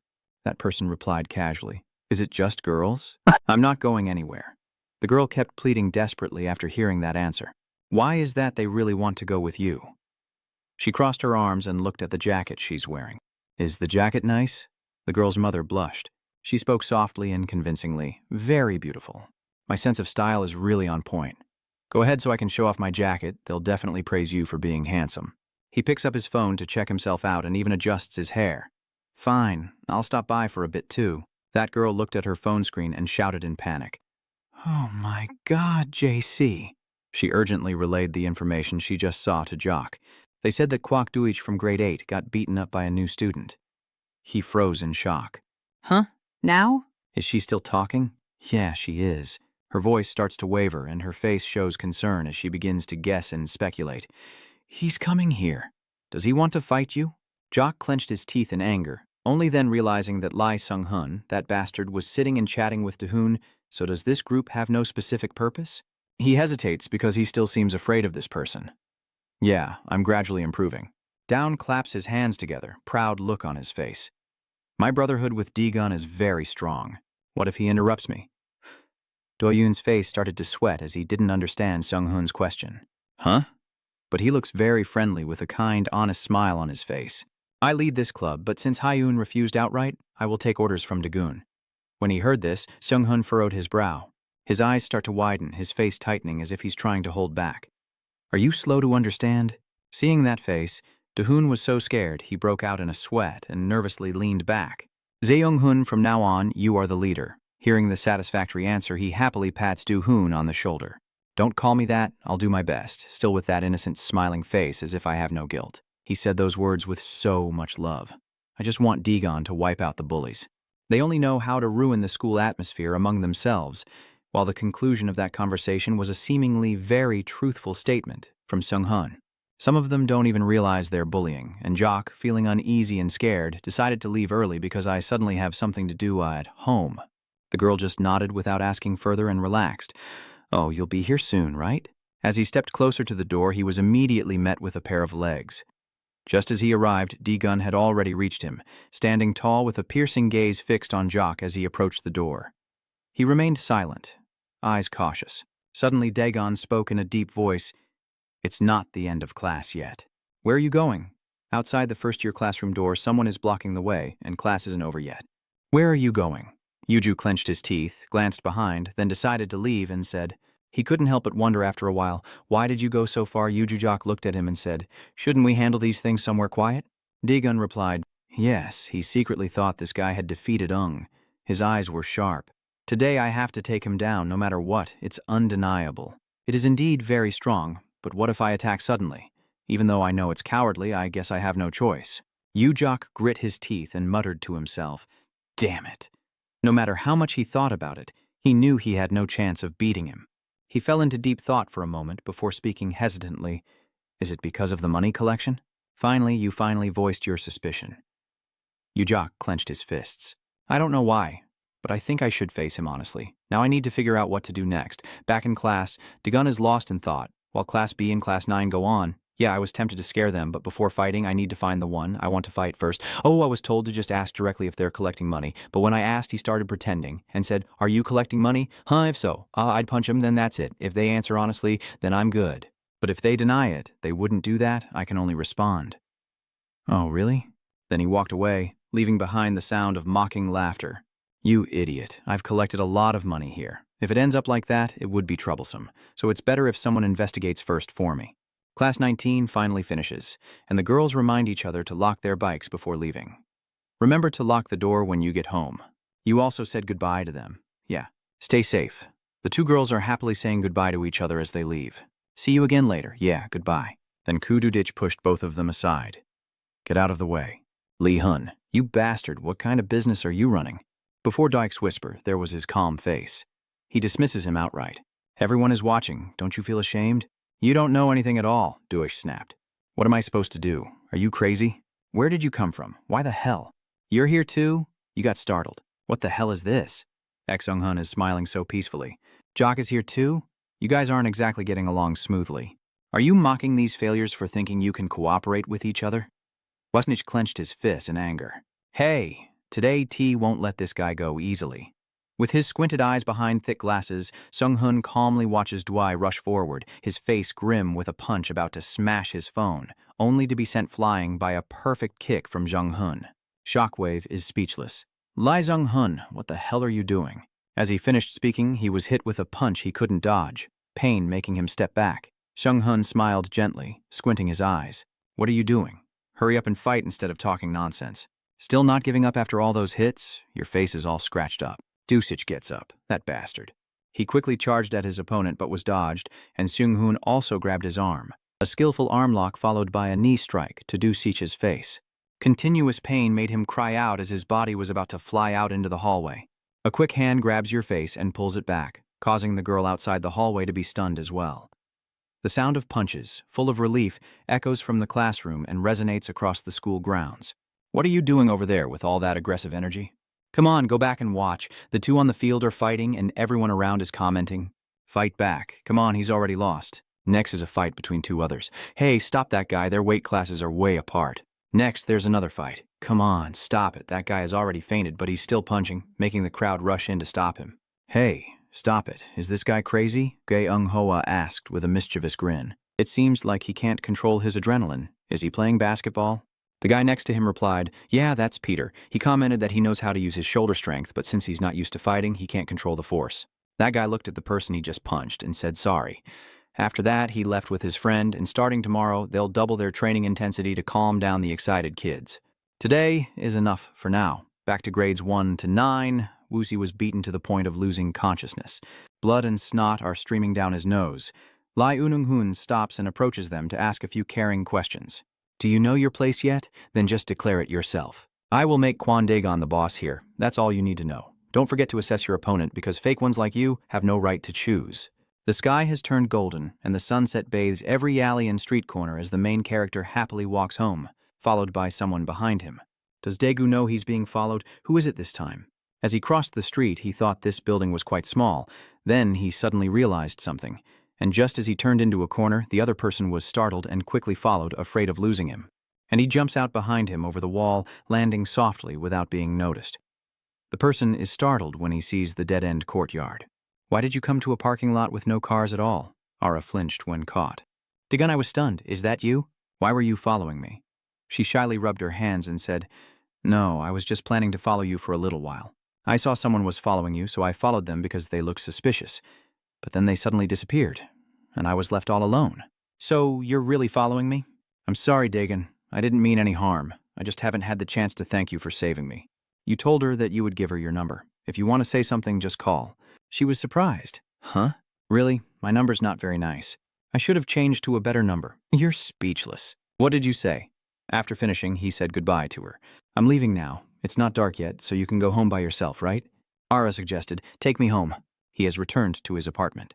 That person replied casually, "Is it just girls?" "I'm not going anywhere." The girl kept pleading desperately after hearing that answer. "Why is that they really want to go with you?" She crossed her arms and looked at the jacket she's wearing. "Is the jacket nice?" The girl's mother blushed. She spoke softly and convincingly. "Very beautiful. My sense of style is really on point. Go ahead so I can show off my jacket. They'll definitely praise you for being handsome." He picks up his phone to check himself out and even adjusts his hair. "Fine, I'll stop by for a bit too." That girl looked at her phone screen and shouted in panic, "Oh my God, JC." She urgently relayed the information she just saw to Jock. They said that Kwok Duich from grade 8 got beaten up by a new student. He froze in shock. Huh? Now? Is she still talking? Yeah, she is. Her voice starts to waver and her face shows concern as she begins to guess and speculate. "He's coming here. Does he want to fight you?" Jock clenched his teeth in anger, only then realizing that Lai Sung-hun, that bastard, was sitting and chatting with Dahoon. So does this group have no specific purpose? He hesitates because he still seems afraid of this person. "Yeah, I'm gradually improving." Down claps his hands together, proud look on his face. "My brotherhood with D-Gun is very strong. What if he interrupts me?" Do-yoon's face started to sweat as he didn't understand Sung-hun's question. "Huh?" But he looks very friendly with a kind, honest smile on his face. "I lead this club, but since Hyun refused outright, I will take orders from Dagoon." When he heard this, Sung-hun furrowed his brow. His eyes start to widen, his face tightening as if he's trying to hold back. "Are you slow to understand?" Seeing that face, Dahoon was so scared he broke out in a sweat and nervously leaned back. "Zaeyoung-hun, from now on, you are the leader." Hearing the satisfactory answer, he happily pats Do-hoon on the shoulder. "Don't call me that, I'll do my best," still with that innocent smiling face as if I have no guilt. He said those words with so much love. I just want D-Gon to wipe out the bullies. They only know how to ruin the school atmosphere among themselves, while the conclusion of that conversation was a seemingly very truthful statement from Sung-hun. Some of them don't even realize they're bullying, and Jock, feeling uneasy and scared, decided to leave early because I suddenly have something to do at home. The girl just nodded without asking further and relaxed. "Oh, you'll be here soon, right?" As he stepped closer to the door, he was immediately met with a pair of legs. Just as he arrived, D-Gun had already reached him, standing tall with a piercing gaze fixed on Jock as he approached the door. He remained silent, eyes cautious. Suddenly, Dagon spoke in a deep voice. "It's not the end of class yet." "Where are you going?" Outside the first-year classroom door, someone is blocking the way, and class isn't over yet. "Where are you going?" Yuju clenched his teeth, glanced behind, then decided to leave and said, he couldn't help but wonder after a while, "Why did you go so far?" Yuju Jock looked at him and said, "Shouldn't we handle these things somewhere quiet?" Dagon replied, "Yes." He secretly thought this guy had defeated Ung. His eyes were sharp. "Today I have to take him down no matter what. It's undeniable. It is indeed very strong, but what if I attack suddenly? Even though I know it's cowardly, I guess I have no choice." Yujok grit his teeth and muttered to himself, "Damn it." No matter how much he thought about it, he knew he had no chance of beating him. He fell into deep thought for a moment before speaking hesitantly. "Is it because of the money collection?" You finally voiced your suspicion." Yujok clenched his fists. "I don't know why, but I think I should face him honestly. Now I need to figure out what to do next." Back in class, Dagun is lost in thought, while Class B and Class 9 go on. "Yeah, I was tempted to scare them, but before fighting, I need to find the one I want to fight first. Oh, I was told to just ask directly if they're collecting money, but when I asked, he started pretending and said, 'Are you collecting money?' Huh, if so, I'd punch him, then that's it. If they answer honestly, then I'm good. But if they deny it, they wouldn't do that, I can only respond." "Oh, really?" Then he walked away, leaving behind the sound of mocking laughter. "You idiot, I've collected a lot of money here. If it ends up like that, it would be troublesome, so it's better if someone investigates first for me." Class 19 finally finishes, and the girls remind each other to lock their bikes before leaving. "Remember to lock the door when you get home." You also said goodbye to them. Yeah. Stay safe. The two girls are happily saying goodbye to each other as they leave. "See you again later. Yeah, goodbye." Then Kududich pushed both of them aside. "Get out of the way." "Lee Hun, you bastard, what kind of business are you running?" Before Dyke's whisper, there was his calm face. He dismisses him outright. Everyone is watching. Don't you feel ashamed? You don't know anything at all, Duish snapped. What am I supposed to do? Are you crazy? Where did you come from? Why the hell? You're here too? You got startled. What the hell is this? Ex-Sung-hun is smiling so peacefully. Jock is here too? You guys aren't exactly getting along smoothly. Are you mocking these failures for thinking you can cooperate with each other? Wasnich clenched his fist in anger. Hey, today T won't let this guy go easily. With his squinted eyes behind thick glasses, Sung-hun calmly watches Dwai rush forward, his face grim with a punch about to smash his phone, only to be sent flying by a perfect kick from Jung-hun. Shockwave is speechless. Lai Jung-hun, what the hell are you doing? As he finished speaking, he was hit with a punch he couldn't dodge, pain making him step back. Sung-hun smiled gently, squinting his eyes. What are you doing? Hurry up and fight instead of talking nonsense. Still not giving up after all those hits? Your face is all scratched up. Dusich gets up, that bastard. He quickly charged at his opponent but was dodged, and Seung-hoon also grabbed his arm. A skillful arm lock followed by a knee strike to Dusich's face. Continuous pain made him cry out as his body was about to fly out into the hallway. A quick hand grabs your face and pulls it back, causing the girl outside the hallway to be stunned as well. The sound of punches, full of relief, echoes from the classroom and resonates across the school grounds. What are you doing over there with all that aggressive energy? Come on, go back and watch. The two on the field are fighting and everyone around is commenting. Fight back. Come on, he's already lost. Next is a fight between two others. Hey, stop that guy, their weight classes are way apart. Next, there's another fight. Come on, stop it. That guy has already fainted, but he's still punching, making the crowd rush in to stop him. Hey, stop it. Is this guy crazy? Ge-eung-hoa asked with a mischievous grin. It seems like he can't control his adrenaline. Is he playing basketball? The guy next to him replied, yeah, that's Peter. He commented that he knows how to use his shoulder strength, but since he's not used to fighting, he can't control the force. That guy looked at the person he just punched and said sorry. After that, he left with his friend, and starting tomorrow, they'll double their training intensity to calm down the excited kids. Today is enough for now. Back to grades 1 to 9, Woosie was beaten to the point of losing consciousness. Blood and snot are streaming down his nose. Lai Unung-hoon stops and approaches them to ask a few caring questions. Do you know your place yet? Then just declare it yourself. I will make Kwon Daegon the boss here. That's all you need to know. Don't forget to assess your opponent because fake ones like you have no right to choose. The sky has turned golden and the sunset bathes every alley and street corner as the main character happily walks home, followed by someone behind him. Does Daegu know he's being followed? Who is it this time? As he crossed the street, he thought this building was quite small. Then he suddenly realized something. And just as he turned into a corner, the other person was startled and quickly followed, afraid of losing him. And he jumps out behind him over the wall, landing softly without being noticed. The person is startled when he sees the dead-end courtyard. Why did you come to a parking lot with no cars at all? Ara flinched when caught. Daegun, I was stunned. Is that you? Why were you following me? She shyly rubbed her hands and said, No, I was just planning to follow you for a little while. I saw someone was following you, so I followed them because they looked suspicious. But then they suddenly disappeared, and I was left all alone. So you're really following me? I'm sorry, Daegun. I didn't mean any harm. I just haven't had the chance to thank you for saving me. You told her that you would give her your number. If you want to say something, just call. She was surprised. Huh? Really? My number's not very nice. I should have changed to a better number. You're speechless. What did you say? After finishing, he said goodbye to her. I'm leaving now. It's not dark yet, so you can go home by yourself, right? Ara suggested, take me home. He has returned to his apartment.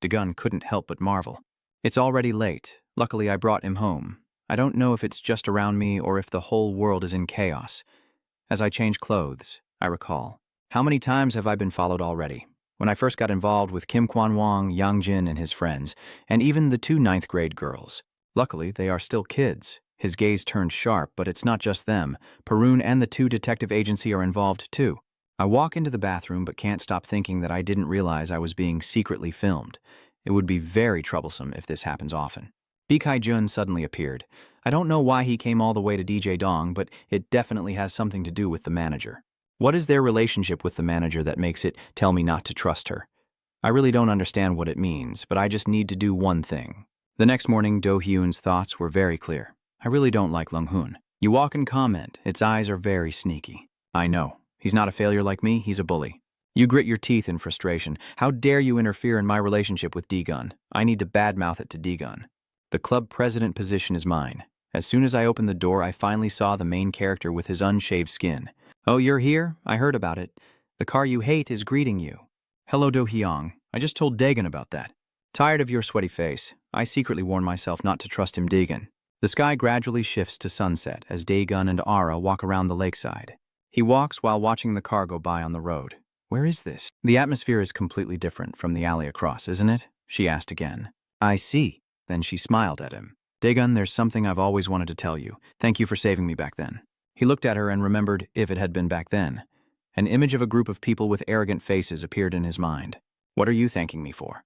Daegun couldn't help but marvel. It's already late. Luckily, I brought him home. I don't know if it's just around me or if the whole world is in chaos. As I change clothes, I recall. How many times have I been followed already? When I first got involved with Kim Kwan-wong, Yang Jin and his friends, and even the 2 ninth-grade girls. Luckily, they are still kids. His gaze turned sharp, but it's not just them. Parun and the 2 detective agency are involved too. I walk into the bathroom but can't stop thinking that I didn't realize I was being secretly filmed. It would be very troublesome if this happens often. Baek Hai-jun suddenly appeared. I don't know why he came all the way to DJ Dong, but it definitely has something to do with the manager. What is their relationship with the manager that makes it tell me not to trust her? I really don't understand what it means, but I just need to do one thing. The next morning, Do Hyun's thoughts were very clear. I really don't like Lung-hoon. You walk and comment. Its eyes are very sneaky. I know. He's not a failure like me, he's a bully. You grit your teeth in frustration. How dare you interfere in my relationship with Daegun? I need to badmouth it to Daegun. The club president position is mine. As soon as I opened the door, I finally saw the main character with his unshaved skin. Oh, you're here? I heard about it. The car you hate is greeting you. Hello, Do-hyung. I just told Dagon about that. Tired of your sweaty face, I secretly warned myself not to trust him, Dagon. The sky gradually shifts to sunset as Dagon and Ara walk around the lakeside. He walks while watching the car go by on the road. Where is this? The atmosphere is completely different from the alley across, isn't it? She asked again. I see. Then she smiled at him. Dagon, there's something I've always wanted to tell you. Thank you for saving me back then. He looked at her and remembered if it had been back then. An image of a group of people with arrogant faces appeared in his mind. What are you thanking me for?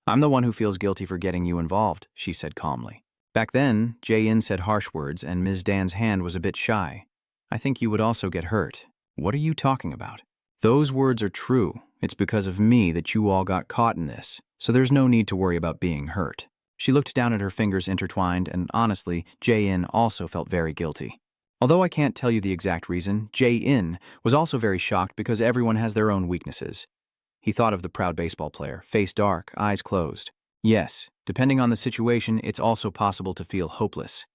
I'm the one who feels guilty for getting you involved, she said calmly. Back then, Jae-in said harsh words and Ms. Dan's hand was a bit shy. I think you would also get hurt. What are you talking about? Those words are true. It's because of me that you all got caught in this, so there's no need to worry about being hurt. She looked down at her fingers intertwined, and honestly, Jae-in also felt very guilty. Although I can't tell you the exact reason, Jae-in was also very shocked because everyone has their own weaknesses. He thought of the proud baseball player, face dark, eyes closed. Yes, depending on the situation, it's also possible to feel hopeless.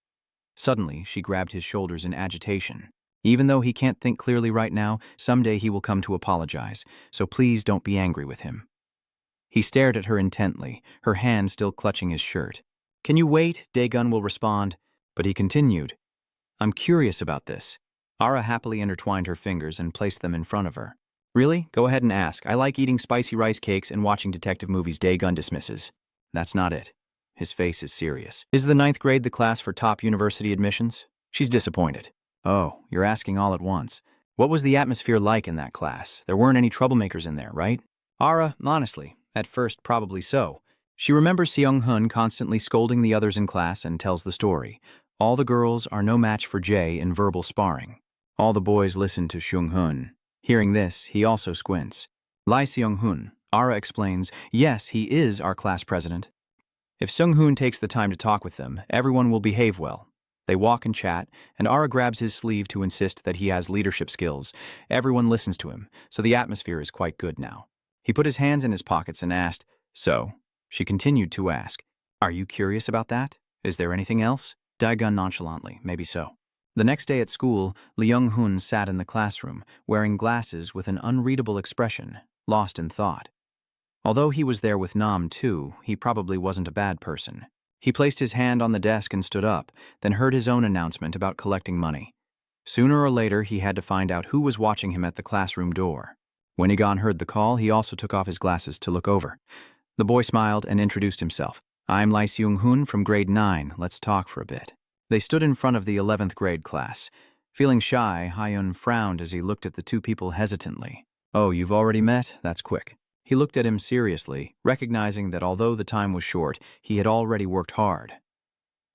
Suddenly, she grabbed his shoulders in agitation. Even though he can't think clearly right now, someday he will come to apologize, so please don't be angry with him. He stared at her intently, her hand still clutching his shirt. Can you wait? Daegun will respond. But he continued. I'm curious about this. Ara happily intertwined her fingers and placed them in front of her. Really? Go ahead and ask. I like eating spicy rice cakes and watching detective movies, Daegun dismisses. That's not it. His face is serious. Is the 9th grade the class for top university admissions? She's disappointed. Oh, you're asking all at once. What was the atmosphere like in that class? There weren't any troublemakers in there, right? Ara, honestly, at first probably so. She remembers Seung-hun constantly scolding the others in class and tells the story. All the girls are no match for Jae in verbal sparring. All the boys listen to Seung-hun. Hearing this, he also squints. Lee Seung-hun, Ara explains, yes, he is our class president. If Seung-hun takes the time to talk with them, everyone will behave well. They walk and chat, and Ara grabs his sleeve to insist that he has leadership skills. Everyone listens to him, so the atmosphere is quite good now. He put his hands in his pockets and asked, so? She continued to ask, are you curious about that? Is there anything else? Daegun nonchalantly, maybe so. The next day at school, Lee Young-hun sat in the classroom, wearing glasses with an unreadable expression, lost in thought. Although he was there with Nam too, he probably wasn't a bad person. He placed his hand on the desk and stood up, then heard his own announcement about collecting money. Sooner or later, he had to find out who was watching him at the classroom door. When Egon heard the call, he also took off his glasses to look over. The boy smiled and introduced himself. I'm Lee Seung-hun from grade 9. Let's talk for a bit. They stood in front of the 11th grade class. Feeling shy, Hyun frowned as he looked at the two people hesitantly. Oh, you've already met? That's quick. He looked at him seriously, recognizing that although the time was short, he had already worked hard.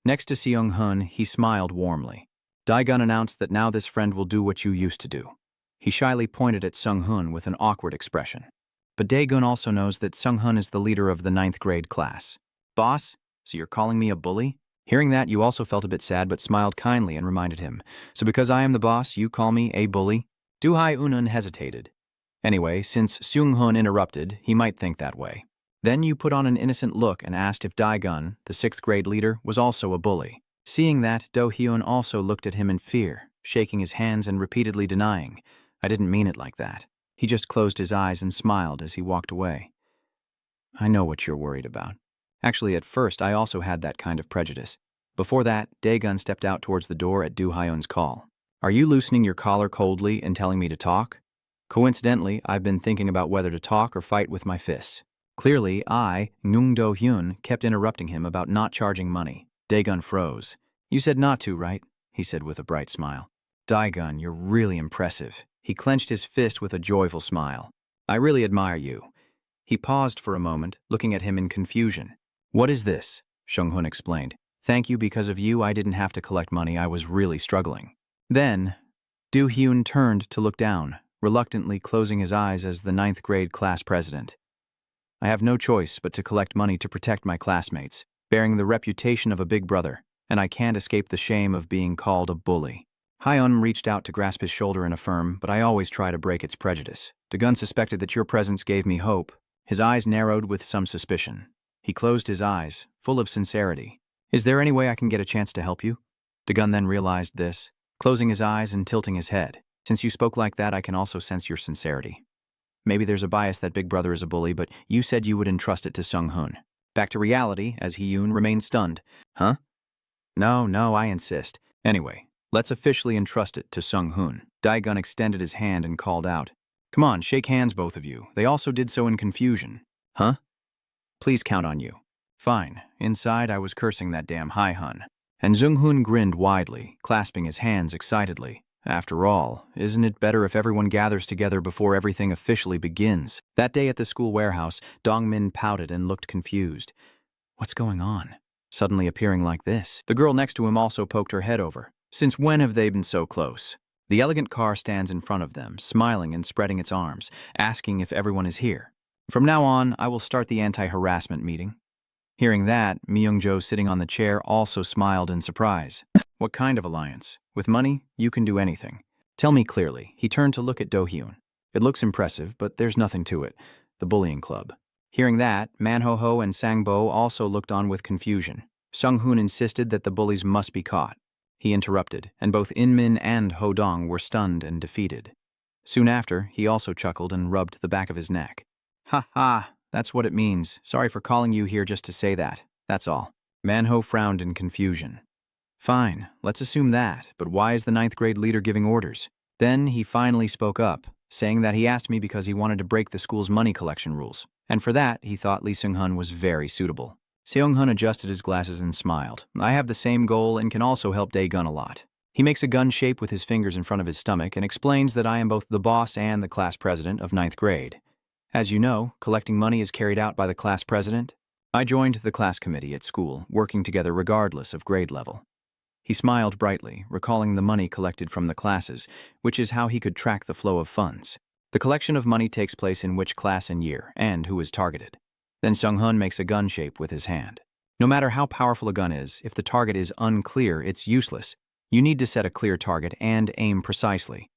Next to Seung-hun, he smiled warmly. Daegun announced that now this friend will do what you used to do. He shyly pointed at Seung-hun with an awkward expression. But Daegun also knows that Seung-hun is the leader of the 9th grade class. Boss? So you're calling me a bully? Hearing that, you also felt a bit sad but smiled kindly and reminded him. So because I am the boss, you call me a bully? Du-hai Unun hesitated. Anyway, since Seung-hun interrupted, he might think that way. Then you put on an innocent look and asked if Daegun, the 6th grade leader, was also a bully. Seeing that, Do-hyun also looked at him in fear, shaking his hands and repeatedly denying, I didn't mean it like that. He just closed his eyes and smiled as he walked away. I know what you're worried about. Actually, at first, I also had that kind of prejudice. Before that, Daegun stepped out towards the door at Do-hyun's call. Are you loosening your collar coldly and telling me to talk? Coincidentally, I've been thinking about whether to talk or fight with my fists. Clearly, Ngung Do-hyun, kept interrupting him about not charging money. Daegun froze. You said not to, right? He said with a bright smile. Daegun, you're really impressive. He clenched his fist with a joyful smile. I really admire you. He paused for a moment, looking at him in confusion. What is this? Seung-hun explained. Thank you, because of you I didn't have to collect money. I was really struggling. Then, Do-hyun turned to look down, reluctantly closing his eyes as the 9th grade class president. I have no choice but to collect money to protect my classmates, bearing the reputation of a big brother, and I can't escape the shame of being called a bully. Hyun reached out to grasp his shoulder and affirm, but I always try to break its prejudice. Daegun suspected that your presence gave me hope. His eyes narrowed with some suspicion. He closed his eyes, full of sincerity. Is there any way I can get a chance to help you? Daegun then realized this, closing his eyes and tilting his head. Since you spoke like that, I can also sense your sincerity. Maybe there's a bias that Big Brother is a bully, but you said you would entrust it to Sung-hoon. Back to reality, as Hee-yoon remained stunned. Huh? No, I insist. Anyway, let's officially entrust it to Sung-hoon. Dae-gun extended his hand and called out. Come on, shake hands, both of you. They also did so in confusion. Huh? Please count on you. Fine. Inside, I was cursing that damn Hai-hun. And Jung-hoon grinned widely, clasping his hands excitedly. After all, isn't it better if everyone gathers together before everything officially begins? That day at the school warehouse, Dong-min pouted and looked confused. What's going on? Suddenly appearing like this. The girl next to him also poked her head over. Since when have they been so close? The elegant car stands in front of them, smiling and spreading its arms, asking if everyone is here. From now on, I will start the anti-harassment meeting. Hearing that, Mi-young-jo sitting on the chair also smiled in surprise. What kind of alliance? With money, you can do anything. Tell me clearly. He turned to look at Do-hyun. It looks impressive, but there's nothing to it. The bullying club. Hearing that, Man-ho-ho and Sang-bo also looked on with confusion. Sung-hoon insisted that the bullies must be caught. He interrupted, and both In-min and Ho-dong were stunned and defeated. Soon after, he also chuckled and rubbed the back of his neck. Ha ha, that's what it means. Sorry for calling you here just to say that. That's all. Man-ho frowned in confusion. Fine, let's assume that, but why is the 9th grade leader giving orders? Then he finally spoke up, saying that he asked me because he wanted to break the school's money collection rules, and for that he thought Lee Seung-hun was very suitable. Seung-hun adjusted his glasses and smiled. I have the same goal and can also help Dae-gun a lot. He makes a gun shape with his fingers in front of his stomach and explains that I am both the boss and the class president of 9th grade. As you know, collecting money is carried out by the class president. I joined the class committee at school, working together regardless of grade level. He smiled brightly, recalling the money collected from the classes, which is how he could track the flow of funds. The collection of money takes place in which class and year, and who is targeted. Then Sung-hoon makes a gun shape with his hand. No matter how powerful a gun is, if the target is unclear, it's useless. You need to set a clear target and aim precisely.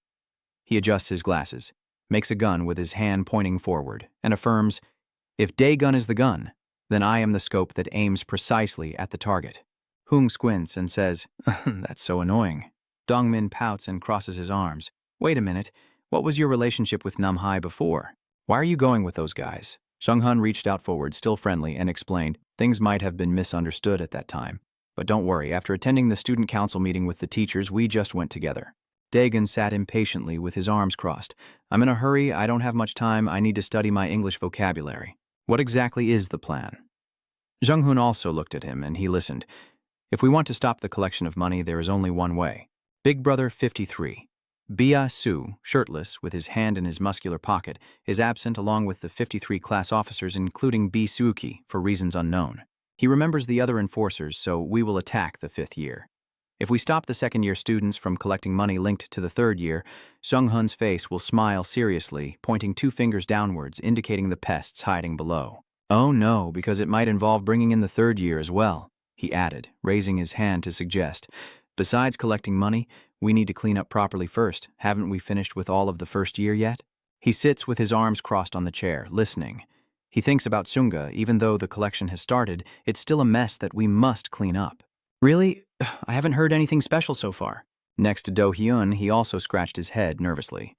He adjusts his glasses, makes a gun with his hand pointing forward, and affirms, if Dae-gun is the gun, then I am the scope that aims precisely at the target. Hoong squints and says, that's so annoying. Dong-min pouts and crosses his arms. Wait a minute, what was your relationship with Nam-hai before? Why are you going with those guys? Sung-hun reached out forward, still friendly, and explained, things might have been misunderstood at that time. But don't worry, after attending the student council meeting with the teachers, we just went together. Dae-gun sat impatiently with his arms crossed. I'm in a hurry, I don't have much time, I need to study my English vocabulary. What exactly is the plan? Jung-hoon also looked at him, and he listened. If we want to stop the collection of money, there is only one way. Big Brother 53. Bia-soo, shirtless, with his hand in his muscular pocket, is absent along with the 53 class officers, including Bi-soo-ki, for reasons unknown. He remembers the other enforcers, so we will attack the 5th year. If we stop the 2nd-year students from collecting money linked to the 3rd year, Sung-hun's face will smile seriously, pointing 2 fingers downwards, indicating the pests hiding below. Oh no, because it might involve bringing in the 3rd year as well, he added, raising his hand to suggest. Besides collecting money, we need to clean up properly first. Haven't we finished with all of the 1st year yet? He sits with his arms crossed on the chair, listening. He thinks about Sunga. Even though the collection has started, it's still a mess that we must clean up. Really? I haven't heard anything special so far. Next to Do-hyun, he also scratched his head nervously.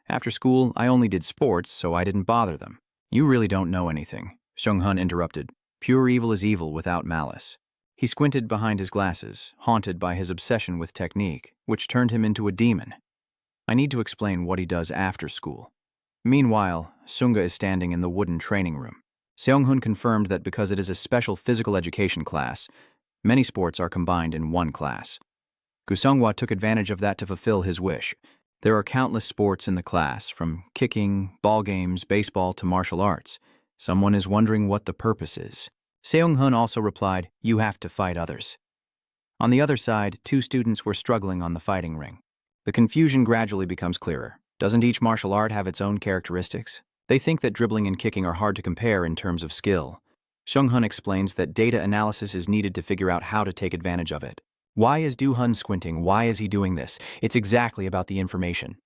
After school, I only did sports, so I didn't bother them. You really don't know anything, Sung-hun interrupted. Pure evil is evil without malice. He squinted behind his glasses, haunted by his obsession with technique, which turned him into a demon. I need to explain what he does after school. Meanwhile, Sunga is standing in the wooden training room. Seung-hoon confirmed that because it is a special physical education class, many sports are combined in one class. Gusonghwa took advantage of that to fulfill his wish. There are countless sports in the class, from kicking, ball games, baseball to martial arts. Someone is wondering what the purpose is. Seung-hoon also replied, you have to fight others. On the other side, 2 students were struggling on the fighting ring. The confusion gradually becomes clearer. Doesn't each martial art have its own characteristics? They think that dribbling and kicking are hard to compare in terms of skill. Sung-hun explains that data analysis is needed to figure out how to take advantage of it. Why is Do-hun squinting? Why is he doing this? It's exactly about the information.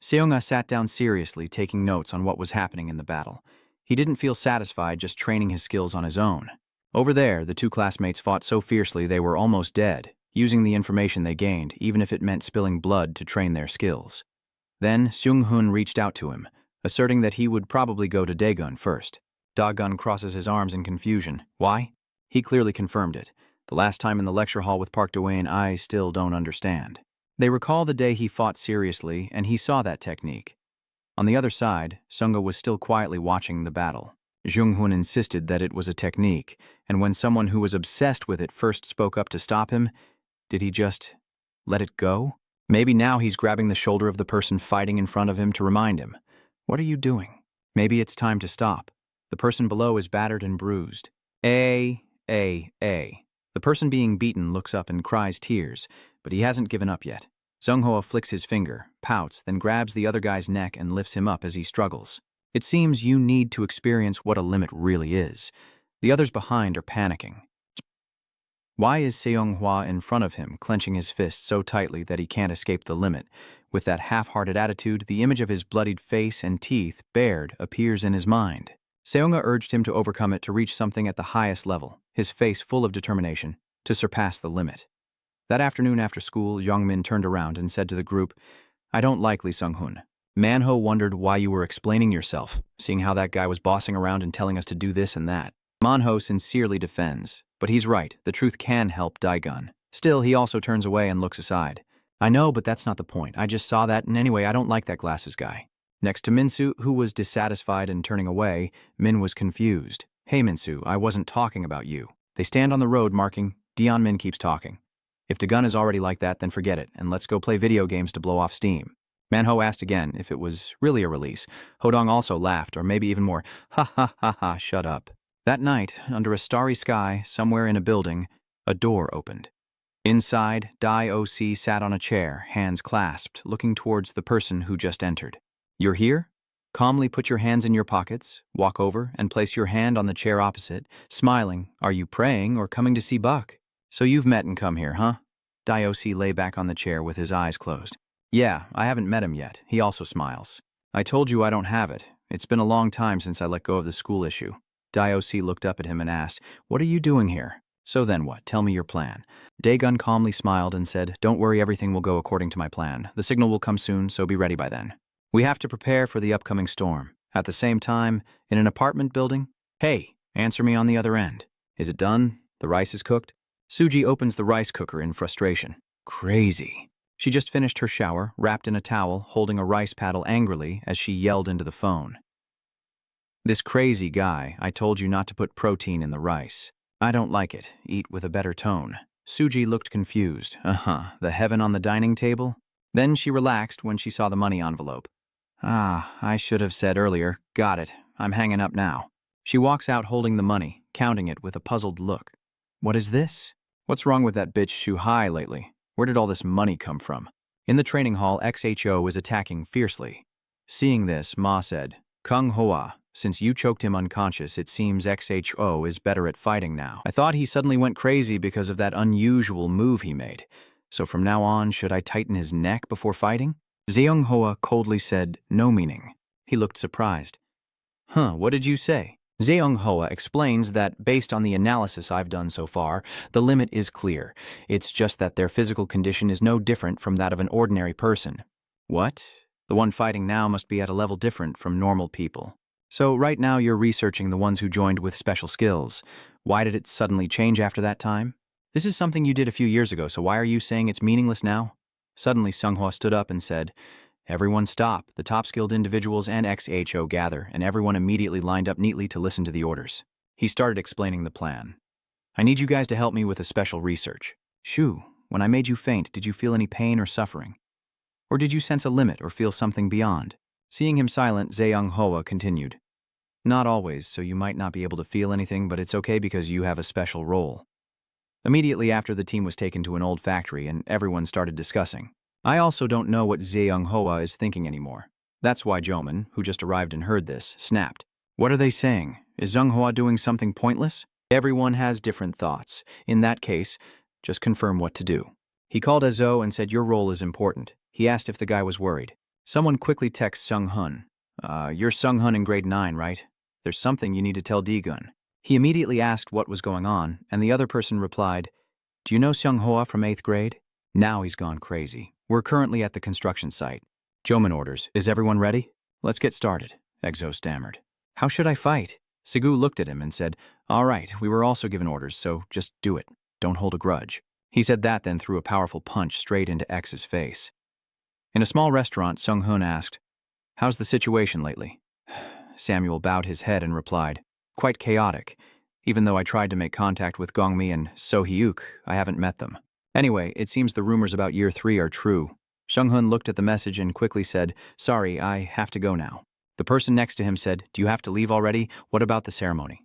Seung-ha sat down seriously, taking notes on what was happening in the battle. He didn't feel satisfied just training his skills on his own. Over there, the 2 classmates fought so fiercely they were almost dead. using the information they gained, even if it meant spilling blood to train their skills. Then Seung-hun reached out to him, asserting that he would probably go to Daegun first. Daegun crosses his arms in confusion. Why? He clearly confirmed it. The last time in the lecture hall with Park Do-won, I still don't understand. They recall the day he fought seriously, and he saw that technique. On the other side, Sunga was still quietly watching the battle. Jung-hun insisted that it was a technique, and when someone who was obsessed with it first spoke up to stop him, did he just let it go? Maybe now he's grabbing the shoulder of the person fighting in front of him to remind him. What are you doing? Maybe it's time to stop. The person below is battered and bruised. A. The person being beaten looks up and cries tears, but he hasn't given up yet. Sung-ho flicks his finger, pouts, then grabs the other guy's neck and lifts him up as he struggles. It seems you need to experience what a limit really is. The others behind are panicking. Why is Seong-hwa in front of him, clenching his fist so tightly that he can't escape the limit? With that half-hearted attitude, the image of his bloodied face and teeth, bared, appears in his mind. Seonga urged him to overcome it to reach something at the highest level, his face full of determination, to surpass the limit. That afternoon after school, Youngmin turned around and said to the group, I don't like Lee Sung-hun. Manho wondered why you were explaining yourself, seeing how that guy was bossing around and telling us to do this and that. Manho sincerely defends, but he's right, the truth can help Daegun. Still, he also turns away and looks aside. I know, but that's not the point. I just saw that, and anyway, I don't like that glasses guy. Next to Minsu, who was dissatisfied and turning away, Min was confused. Hey Minsu, I wasn't talking about you. They stand on the road marking, Dion Min keeps talking. If Daegun is already like that, then forget it, and let's go play video games to blow off steam. Manho asked again if it was really a release. Hodong also laughed, or maybe even more, ha ha ha ha, shut up. That night, under a starry sky, somewhere in a building, a door opened. Inside, Dai O.C. sat on a chair, hands clasped, looking towards the person who just entered. You're here? Calmly put your hands in your pockets, walk over, and place your hand on the chair opposite, smiling. Are you praying or coming to see Buck? So you've met and come here, huh? Dai O.C. lay back on the chair with his eyes closed. Yeah, I haven't met him yet. He also smiles. I told you I don't have it. It's been a long time since I let go of the school issue. Dai O.C. looked up at him and asked, What are you doing here? So then what? Tell me your plan. Daegun calmly smiled and said, Don't worry, everything will go according to my plan. The signal will come soon, so be ready by then. We have to prepare for the upcoming storm. At the same time, in an apartment building, hey, answer me on the other end. Is it done? The rice is cooked? Suji opens the rice cooker in frustration. Crazy. She just finished her shower, wrapped in a towel, holding a rice paddle angrily as she yelled into the phone. This crazy guy, I told you not to put protein in the rice. I don't like it. Eat with a better tone. Suji looked confused. The heaven on the dining table? Then she relaxed when she saw the money envelope. I should have said earlier. Got it. I'm hanging up now. She walks out holding the money, counting it with a puzzled look. What is this? What's wrong with that bitch Shuhai lately? Where did all this money come from? In the training hall, XHO is attacking fiercely. Seeing this, Ma said, Kung Hoa, since you choked him unconscious, it seems XHO is better at fighting now. I thought he suddenly went crazy because of that unusual move he made. So from now on, should I tighten his neck before fighting? Zeong Hoa coldly said, no meaning. He looked surprised. What did you say? Zeong Hoa explains that, based on the analysis I've done so far, the limit is clear. It's just that their physical condition is no different from that of an ordinary person. What? The one fighting now must be at a level different from normal people. So right now you're researching the ones who joined with special skills. Why did it suddenly change after that time? This is something you did a few years ago, so why are you saying it's meaningless now? Suddenly Sunghwa stood up and said, Everyone stop. The top-skilled individuals and XHO gather, and everyone immediately lined up neatly to listen to the orders. He started explaining the plan. I need you guys to help me with a special research. Shu, when I made you faint, did you feel any pain or suffering? Or did you sense a limit or feel something beyond? Seeing him silent, Zeong Hoa continued. Not always, so you might not be able to feel anything, but it's okay because you have a special role. Immediately after, the team was taken to an old factory and everyone started discussing. I also don't know what Zeong Hoa is thinking anymore. That's why Joman, who just arrived and heard this, snapped. What are they saying? Is Zeong Hoa doing something pointless? Everyone has different thoughts. In that case, just confirm what to do. He called Azo and said your role is important. He asked if the guy was worried. Someone quickly texts Sung-hun. You're Sung-hun in grade 9, right? There's something you need to tell Daegun. He immediately asked what was going on, and the other person replied, Do you know Seung-hoa from 8th grade? Now he's gone crazy. We're currently at the construction site. Joman orders, is everyone ready? Let's get started, Exo stammered. How should I fight? Segu looked at him and said, all right, we were also given orders, so just do it. Don't hold a grudge. He said that, then threw a powerful punch straight into X's face. In a small restaurant, Sung-hoon asked, how's the situation lately? Samuel bowed his head and replied, quite chaotic. Even though I tried to make contact with Gongmi and So-hyuk, I haven't met them. Anyway, it seems the rumors about year 3 are true. Sung-hoon looked at the message and quickly said, sorry, I have to go now. The person next to him said, do you have to leave already? What about the ceremony?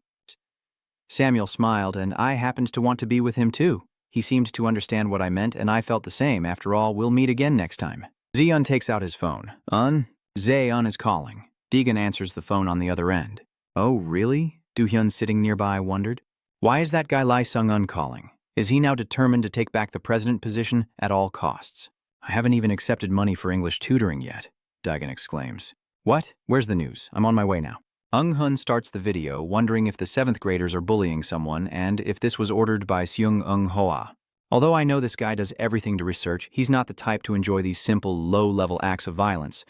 Samuel smiled, and I happened to want to be with him too. He seemed to understand what I meant, and I felt the same. After all, we'll meet again next time. Zeon takes out his phone. Zeon is calling. Deegan answers the phone on the other end. Oh, really? Do-hyun, sitting nearby, wondered. Why is that guy Lee Sung-un calling? Is he now determined to take back the president position at all costs? I haven't even accepted money for English tutoring yet, Daegan exclaims. What? Where's the news? I'm on my way now. Eung-hun starts the video, wondering if the 7th graders are bullying someone and if this was ordered by Seung-eung-hoa. Although I know this guy does everything to research, he's not the type to enjoy these simple, low-level acts of violence.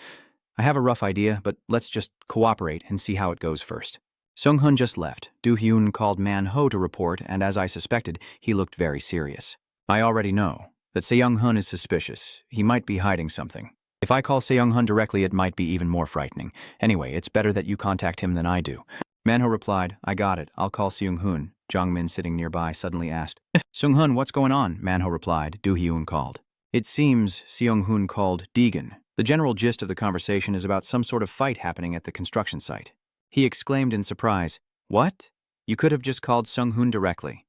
I have a rough idea, but let's just cooperate and see how it goes first. Sung-hun just left. Do-hyun called Man-ho to report, and as I suspected, he looked very serious. I already know that Seung-hun is suspicious. He might be hiding something. If I call Seung-hun directly, it might be even more frightening. Anyway, it's better that you contact him than I do. Man-ho replied, I got it. I'll call Seung-hun. Jong-min, sitting nearby, suddenly asked, Seung-hun, what's going on? Man-ho replied. Do-hyun called. It seems Seung-hun called Deegan. The general gist of the conversation is about some sort of fight happening at the construction site. He exclaimed in surprise, what? You could have just called Sung-hoon directly.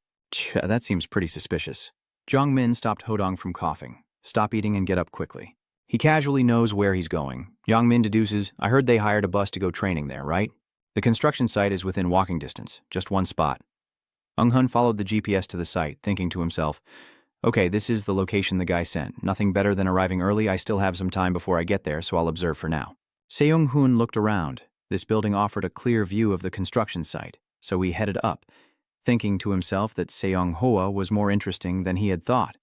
That seems pretty suspicious. Jong-min stopped Hodong from coughing. Stop eating and get up quickly. He casually knows where he's going. Yang-min deduces, I heard they hired a bus to go training there, right? The construction site is within walking distance, just one spot. Eung-hun followed the GPS to the site, thinking to himself, okay, this is the location the guy sent. Nothing better than arriving early. I still have some time before I get there, so I'll observe for now. Seung-hoon looked around. This building offered a clear view of the construction site, so he headed up, thinking to himself that Seung-hoa was more interesting than he had thought.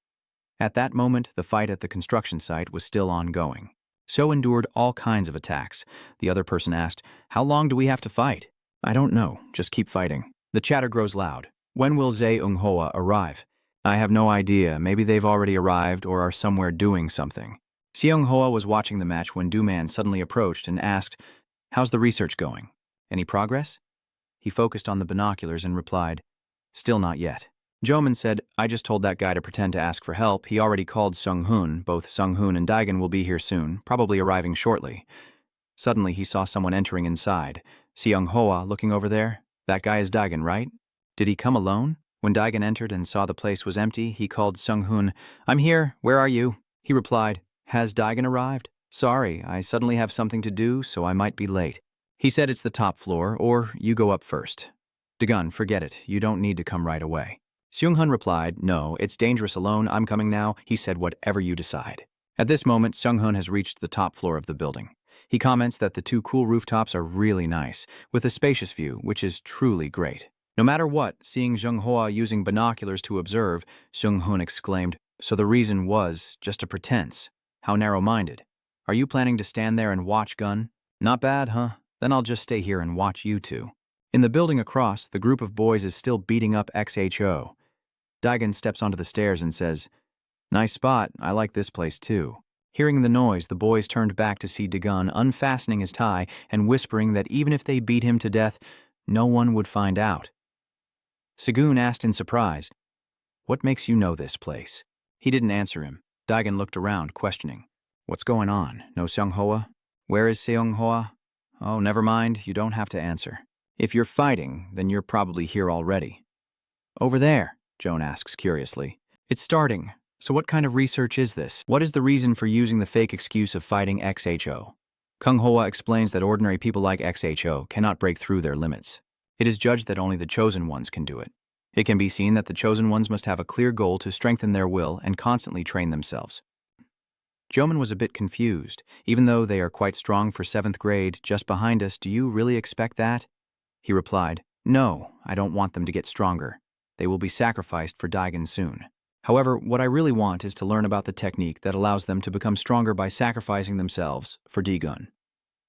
At that moment, the fight at the construction site was still ongoing. So endured all kinds of attacks. The other person asked, how long do we have to fight? I don't know, just keep fighting. The chatter grows loud. When will Seung-hoa arrive? I have no idea, maybe they've already arrived or are somewhere doing something. Seung-hoa was watching the match when Do-man suddenly approached and asked, how's the research going? Any progress? He focused on the binoculars and replied, still not yet. Joman said, I just told that guy to pretend to ask for help. He already called Sung-hoon. Both Sung-hoon and Daegan will be here soon, probably arriving shortly. Suddenly, he saw someone entering inside. Seung-hoa looking over there? That guy is Daegan, right? Did he come alone? When Daegan entered and saw the place was empty, he called Sung-hoon. I'm here. Where are you? He replied, has Daegan arrived? Sorry, I suddenly have something to do, so I might be late. He said it's the top floor, or you go up first. Daegan, forget it. You don't need to come right away. Seung-hoon replied, no, it's dangerous alone. I'm coming now. He said, whatever you decide. At this moment, Sung-hoon has reached the top floor of the building. He comments that the 2 cool rooftops are really nice, with a spacious view, which is truly great. No matter what, seeing Seung-hoa using binoculars to observe, Sung-hoon exclaimed, so the reason was just a pretense. How narrow-minded. Are you planning to stand there and watch, Gun? Not bad, huh? Then I'll just stay here and watch you two. In the building across, the group of boys is still beating up XHO. Daegan steps onto the stairs and says, nice spot, I like this place too. Hearing the noise, the boys turned back to see Daegan unfastening his tie and whispering that even if they beat him to death, no one would find out. Segun asked in surprise, what makes you know this place? He didn't answer him. Daegan looked around, questioning. What's going on? No Seung-hoa? Where is Seung-hoa? Oh, never mind, you don't have to answer. If you're fighting, then you're probably here already. Over there, Joan asks curiously. It's starting. So what kind of research is this? What is the reason for using the fake excuse of fighting XHO? Kung-hoa explains that ordinary people like XHO cannot break through their limits. It is judged that only the chosen ones can do it. It can be seen that the chosen ones must have a clear goal to strengthen their will and constantly train themselves. Joman was a bit confused. Even though they are quite strong for 7th grade, just behind us, do you really expect that? He replied, no, I don't want them to get stronger. They will be sacrificed for Daegan soon. However, what I really want is to learn about the technique that allows them to become stronger by sacrificing themselves for Daegun.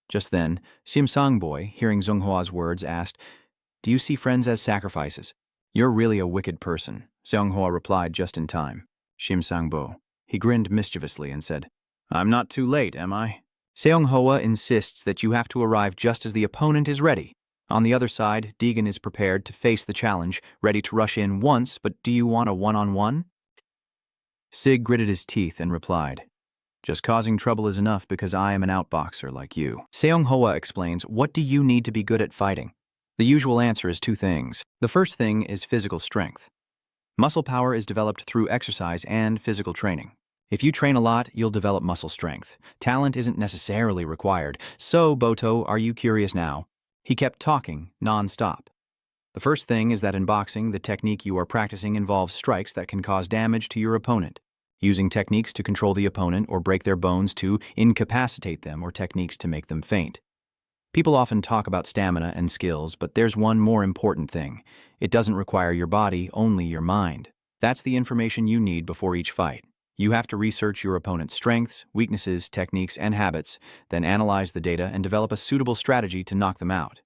Just then, Sang-boy, hearing Zunghwa's words, asked, "Do you see friends as sacrifices?" "You're really a wicked person," Seonghwa replied just in time. Sang-bo. He grinned mischievously and said, "I'm not too late, am I?" Seonghwa insists that you have to arrive just as the opponent is ready. On the other side, Daegun is prepared to face the challenge, ready to rush in once, but do you want a one-on-one? Sig gritted his teeth and replied, "Just causing trouble is enough because I am an outboxer like you." Seonghwa explains, "What do you need to be good at fighting?" The usual answer is two things. The first thing is physical strength. Muscle power is developed through exercise and physical training. If you train a lot, you'll develop muscle strength. Talent isn't necessarily required. So, Boto, are you curious now? He kept talking, non-stop. The first thing is that in boxing, the technique you are practicing involves strikes that can cause damage to your opponent. Using techniques to control the opponent or break their bones to incapacitate them or techniques to make them faint. People often talk about stamina and skills, but there's one more important thing. It doesn't require your body, only your mind. That's the information you need before each fight. You have to research your opponent's strengths, weaknesses, techniques, and habits, then analyze the data and develop a suitable strategy to knock them out.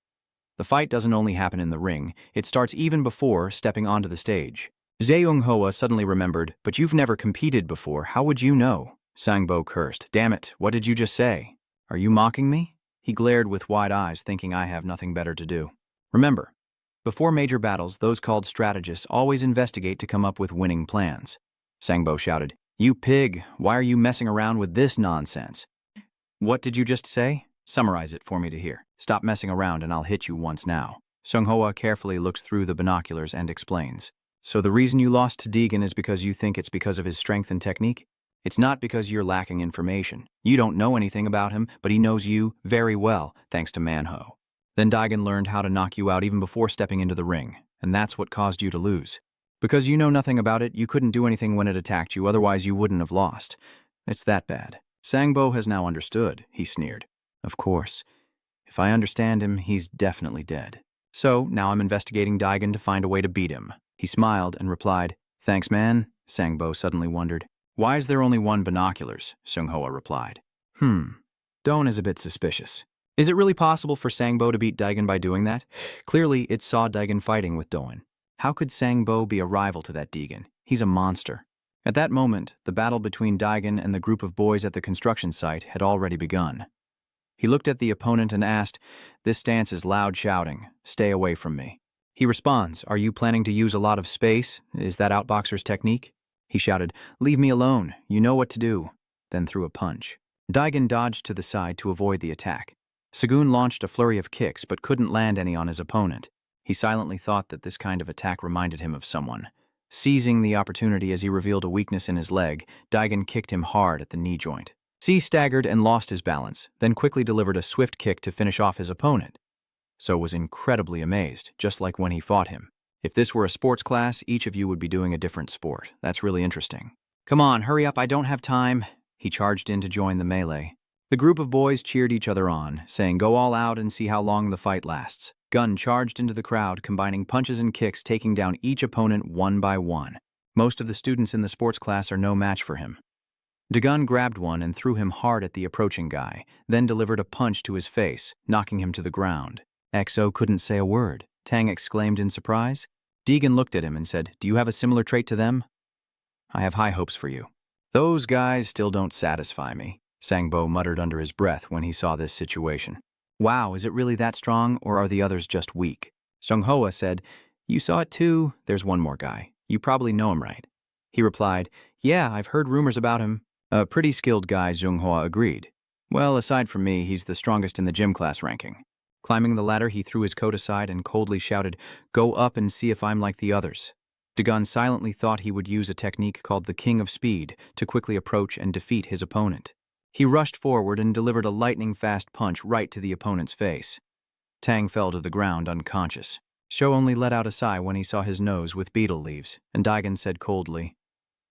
The fight doesn't only happen in the ring, it starts even before stepping onto the stage. Seonghwa suddenly remembered, "But you've never competed before, how would you know?" Sang-bo cursed. "Damn it, what did you just say? Are you mocking me?" He glared with wide eyes, thinking I have nothing better to do. Remember, before major battles, those called strategists always investigate to come up with winning plans. Sang-bo shouted, "You pig, why are you messing around with this nonsense?" "What did you just say? Summarize it for me to hear. Stop messing around and I'll hit you once now." Seonghwa carefully looks through the binoculars and explains. "So the reason you lost to Daegun is because you think it's because of his strength and technique? It's not because you're lacking information. You don't know anything about him, but he knows you very well, thanks to Manhwa. Then Daegun learned how to knock you out even before stepping into the ring, and that's what caused you to lose. Because you know nothing about it, you couldn't do anything when it attacked you, otherwise you wouldn't have lost. It's that bad." Sang-bo has now understood, he sneered. "Of course. If I understand him, he's definitely dead. So, now I'm investigating Daegun to find a way to beat him." He smiled and replied, "Thanks, man." Sang-bo suddenly wondered, "Why is there only one binoculars?" Seonghwa replied. Daegun is a bit suspicious. Is it really possible for Sang-bo to beat Daegun by doing that? Clearly, it saw Daegun fighting with Daegun. How could Sang-bo be a rival to that Daegun? He's a monster. At that moment, the battle between Daegun and the group of boys at the construction site had already begun. He looked at the opponent and asked, "This stance is loud shouting. Stay away from me." He responds, "Are you planning to use a lot of space? Is that outboxer's technique?" He shouted, "Leave me alone. You know what to do." Then threw a punch. Daegun dodged to the side to avoid the attack. Sagun launched a flurry of kicks but couldn't land any on his opponent. He silently thought that this kind of attack reminded him of someone. Seizing the opportunity as he revealed a weakness in his leg, Daegun kicked him hard at the knee joint. C staggered and lost his balance, then quickly delivered a swift kick to finish off his opponent. So was incredibly amazed, just like when he fought him. If this were a sports class, each of you would be doing a different sport. That's really interesting. "Come on, hurry up, I don't have time." He charged in to join the melee. The group of boys cheered each other on, saying, "Go all out and see how long the fight lasts." Gun charged into the crowd, combining punches and kicks, taking down each opponent one by one. Most of the students in the sports class are no match for him. Daegun grabbed one and threw him hard at the approaching guy, then delivered a punch to his face, knocking him to the ground. "XO couldn't say a word," Tang exclaimed in surprise. Daegun looked at him and said, "Do you have a similar trait to them?" "I have high hopes for you." "Those guys still don't satisfy me," Sang-bo muttered under his breath when he saw this situation. "Wow, is it really that strong, or are the others just weak?" Seonghwa said, "You saw it too. There's one more guy. You probably know him, right?" He replied, "Yeah, I've heard rumors about him." "A pretty skilled guy," Seonghwa agreed. "Well, aside from me, he's the strongest in the gym class ranking." Climbing the ladder, he threw his coat aside and coldly shouted, "Go up and see if I'm like the others." Daegun silently thought he would use a technique called the King of Speed to quickly approach and defeat his opponent. He rushed forward and delivered a lightning-fast punch right to the opponent's face. Tang fell to the ground unconscious. Sho only let out a sigh when he saw his nose with beetle leaves, and Daegun said coldly,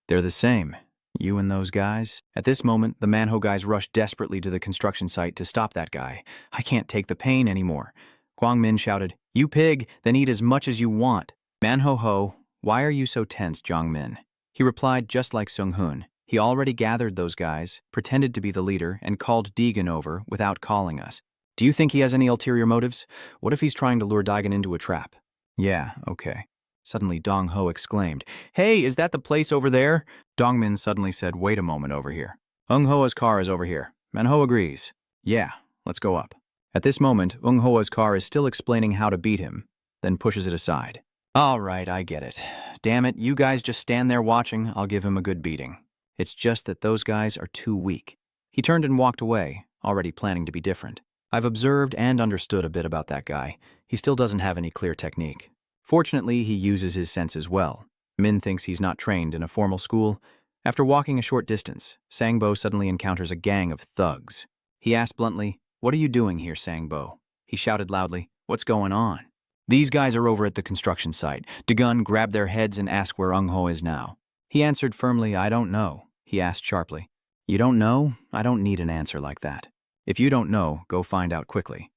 "They're the same. You and those guys?" At this moment, the Manhwa guys rushed desperately to the construction site to stop that guy. "I can't take the pain anymore." Kwang-min shouted, "You pig, then eat as much as you want." "Manhwa ho, why are you so tense, Jong-min?" He replied just like Sung-hoon. He already gathered those guys, pretended to be the leader, and called Daegun over without calling us. Do you think he has any ulterior motives? What if he's trying to lure Daegun into a trap? Yeah, okay. Suddenly Dong-ho exclaimed, "Hey, is that the place over there?" Dong-min suddenly said, "Wait a moment over here. Ung-hoa's car is over here." Man-ho agrees. "Yeah, let's go up." At this moment, Ung-hoa's car is still explaining how to beat him, then pushes it aside. "All right, I get it. Damn it, you guys just stand there watching, I'll give him a good beating. It's just that those guys are too weak." He turned and walked away, already planning to be different. I've observed and understood a bit about that guy. He still doesn't have any clear technique. Fortunately, he uses his senses well. Min thinks he's not trained in a formal school. After walking a short distance, Sangbo suddenly encounters a gang of thugs. He asked bluntly, "What are you doing here, Sangbo?" He shouted loudly, "What's going on?" "These guys are over at the construction site." Daegun grabbed their heads and asked where Ung-ho is now. He answered firmly, "I don't know." He asked sharply, "You don't know? I don't need an answer like that. If you don't know, go find out quickly."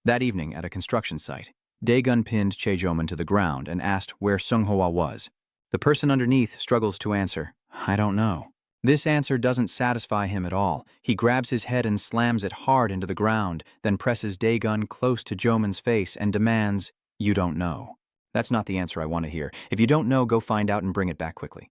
That evening at a construction site, Daegun pinned Chae-joman to the ground and asked where Sung-hoa was. The person underneath struggles to answer, "I don't know." This answer doesn't satisfy him at all. He grabs his head and slams it hard into the ground, then presses Daegun close to Joman's face and demands, "You don't know." "That's not the answer I want to hear. If you don't know, go find out and bring it back quickly."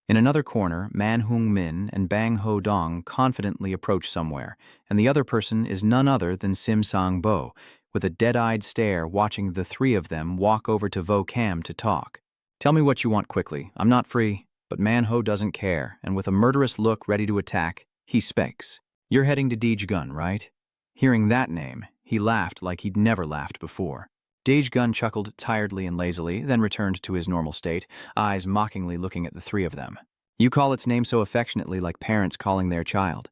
In another corner, Man Hoong-min and Bang Ho-dong confidently approach somewhere, and the other person is none other than Sim Sang-bo, with a dead-eyed stare watching the three of them walk over to Vo-cam to talk. "Tell me what you want quickly. I'm not free." But Man-ho doesn't care, and with a murderous look ready to attack, he speaks. "You're heading to Daegun, right?" Hearing that name, he laughed like he'd never laughed before. Daegun chuckled tiredly and lazily, then returned to his normal state, eyes mockingly looking at the three of them. "You call its name so affectionately, like parents calling their child.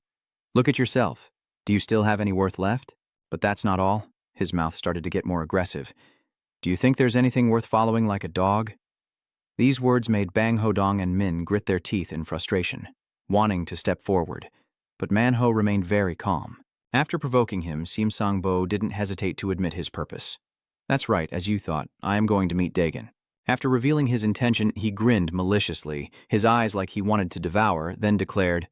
Look at yourself. Do you still have any worth left? But that's not all." His mouth started to get more aggressive. "Do you think there's anything worth following like a dog?" These words made Bang Ho-dong and Min grit their teeth in frustration, wanting to step forward. But Man-ho remained very calm. After provoking him, Sim Sang-bo didn't hesitate to admit his purpose. "That's right, as you thought. I am going to meet Daegun." After revealing his intention, he grinned maliciously, his eyes like he wanted to devour, then declared,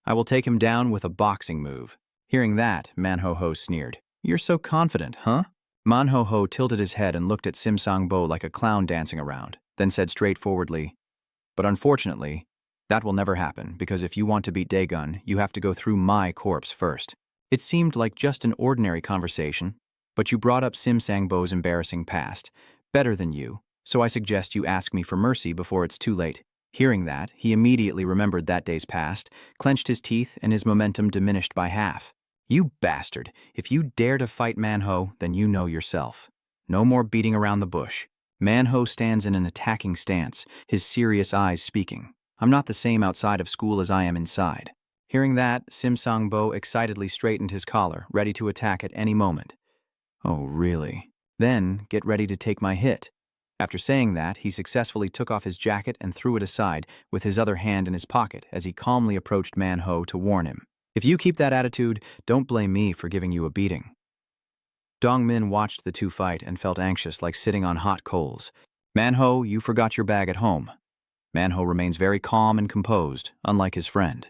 "I will take him down with a boxing move." Hearing that, Man-ho-ho sneered. "You're so confident, huh?" Man-ho-ho tilted his head and looked at Sim Sang-bo like a clown dancing around, then said straightforwardly, "But unfortunately, that will never happen, because if you want to beat Daegun, you have to go through my corpse first." It seemed like just an ordinary conversation, but you brought up Sim Sang-bo's embarrassing past. Better than you, so I suggest you ask me for mercy before it's too late. Hearing that, he immediately remembered that day's past, clenched his teeth, and his momentum diminished by half. "You bastard! If you dare to fight Man-ho, then you know yourself. No more beating around the bush." Man-ho stands in an attacking stance, his serious eyes speaking. "I'm not the same outside of school as I am inside." Hearing that, Sim Sang-bo excitedly straightened his collar, ready to attack at any moment. "Oh, really? Then get ready to take my hit." After saying that, he successfully took off his jacket and threw it aside, with his other hand in his pocket, as he calmly approached Man-ho to warn him. "If you keep that attitude, don't blame me for giving you a beating." Dong-min watched the two fight and felt anxious like sitting on hot coals. "Man-ho, you forgot your bag at home." Man-ho remains very calm and composed, unlike his friend.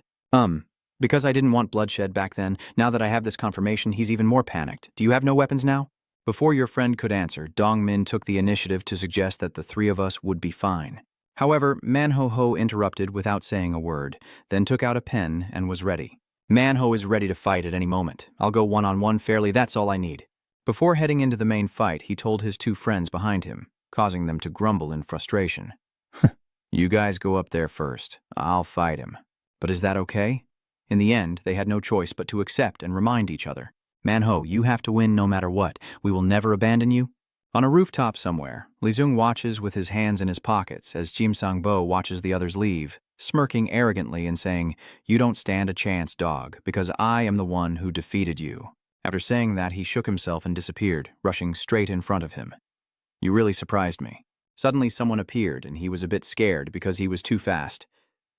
Because I didn't want bloodshed back then, now that I have this confirmation, he's even more panicked. Do you have no weapons now?" Before your friend could answer, Dong-min took the initiative to suggest that the three of us would be fine. However, Man-ho-ho interrupted without saying a word, then took out a pen and was ready. "Man-ho is ready to fight at any moment. I'll go one-on-one fairly, that's all I need." Before heading into the main fight, he told his two friends behind him, causing them to grumble in frustration. "You guys go up there first. I'll fight him." But is that okay? In the end, they had no choice but to accept and remind each other. "Man-ho, you have to win no matter what. We will never abandon you." On a rooftop somewhere, Li-zung watches with his hands in his pockets as Sim Sang-bo watches the others leave, smirking arrogantly and saying, "You don't stand a chance, dog, because I am the one who defeated you." After saying that, he shook himself and disappeared, rushing straight in front of him. "You really surprised me." Suddenly someone appeared, and he was a bit scared because he was too fast.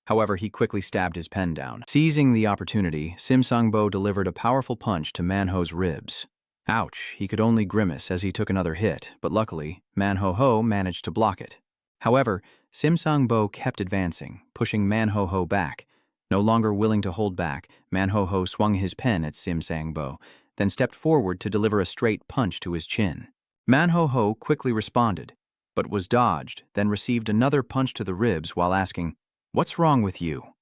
However, he quickly stabbed his pen down. Seizing the opportunity, Sim Sang-bo delivered a powerful punch to Man-ho's ribs. Ouch, he could only grimace as he took another hit, but luckily, Man-ho-ho managed to block it. However, Sim Sang-bo kept advancing, pushing Man-ho-ho back. No longer willing to hold back, Man-ho-ho swung his pen at Sim Sang-bo, then stepped forward to deliver a straight punch to his chin. Man-ho-ho quickly responded, but was dodged, then received another punch to the ribs while asking, "What's wrong with you?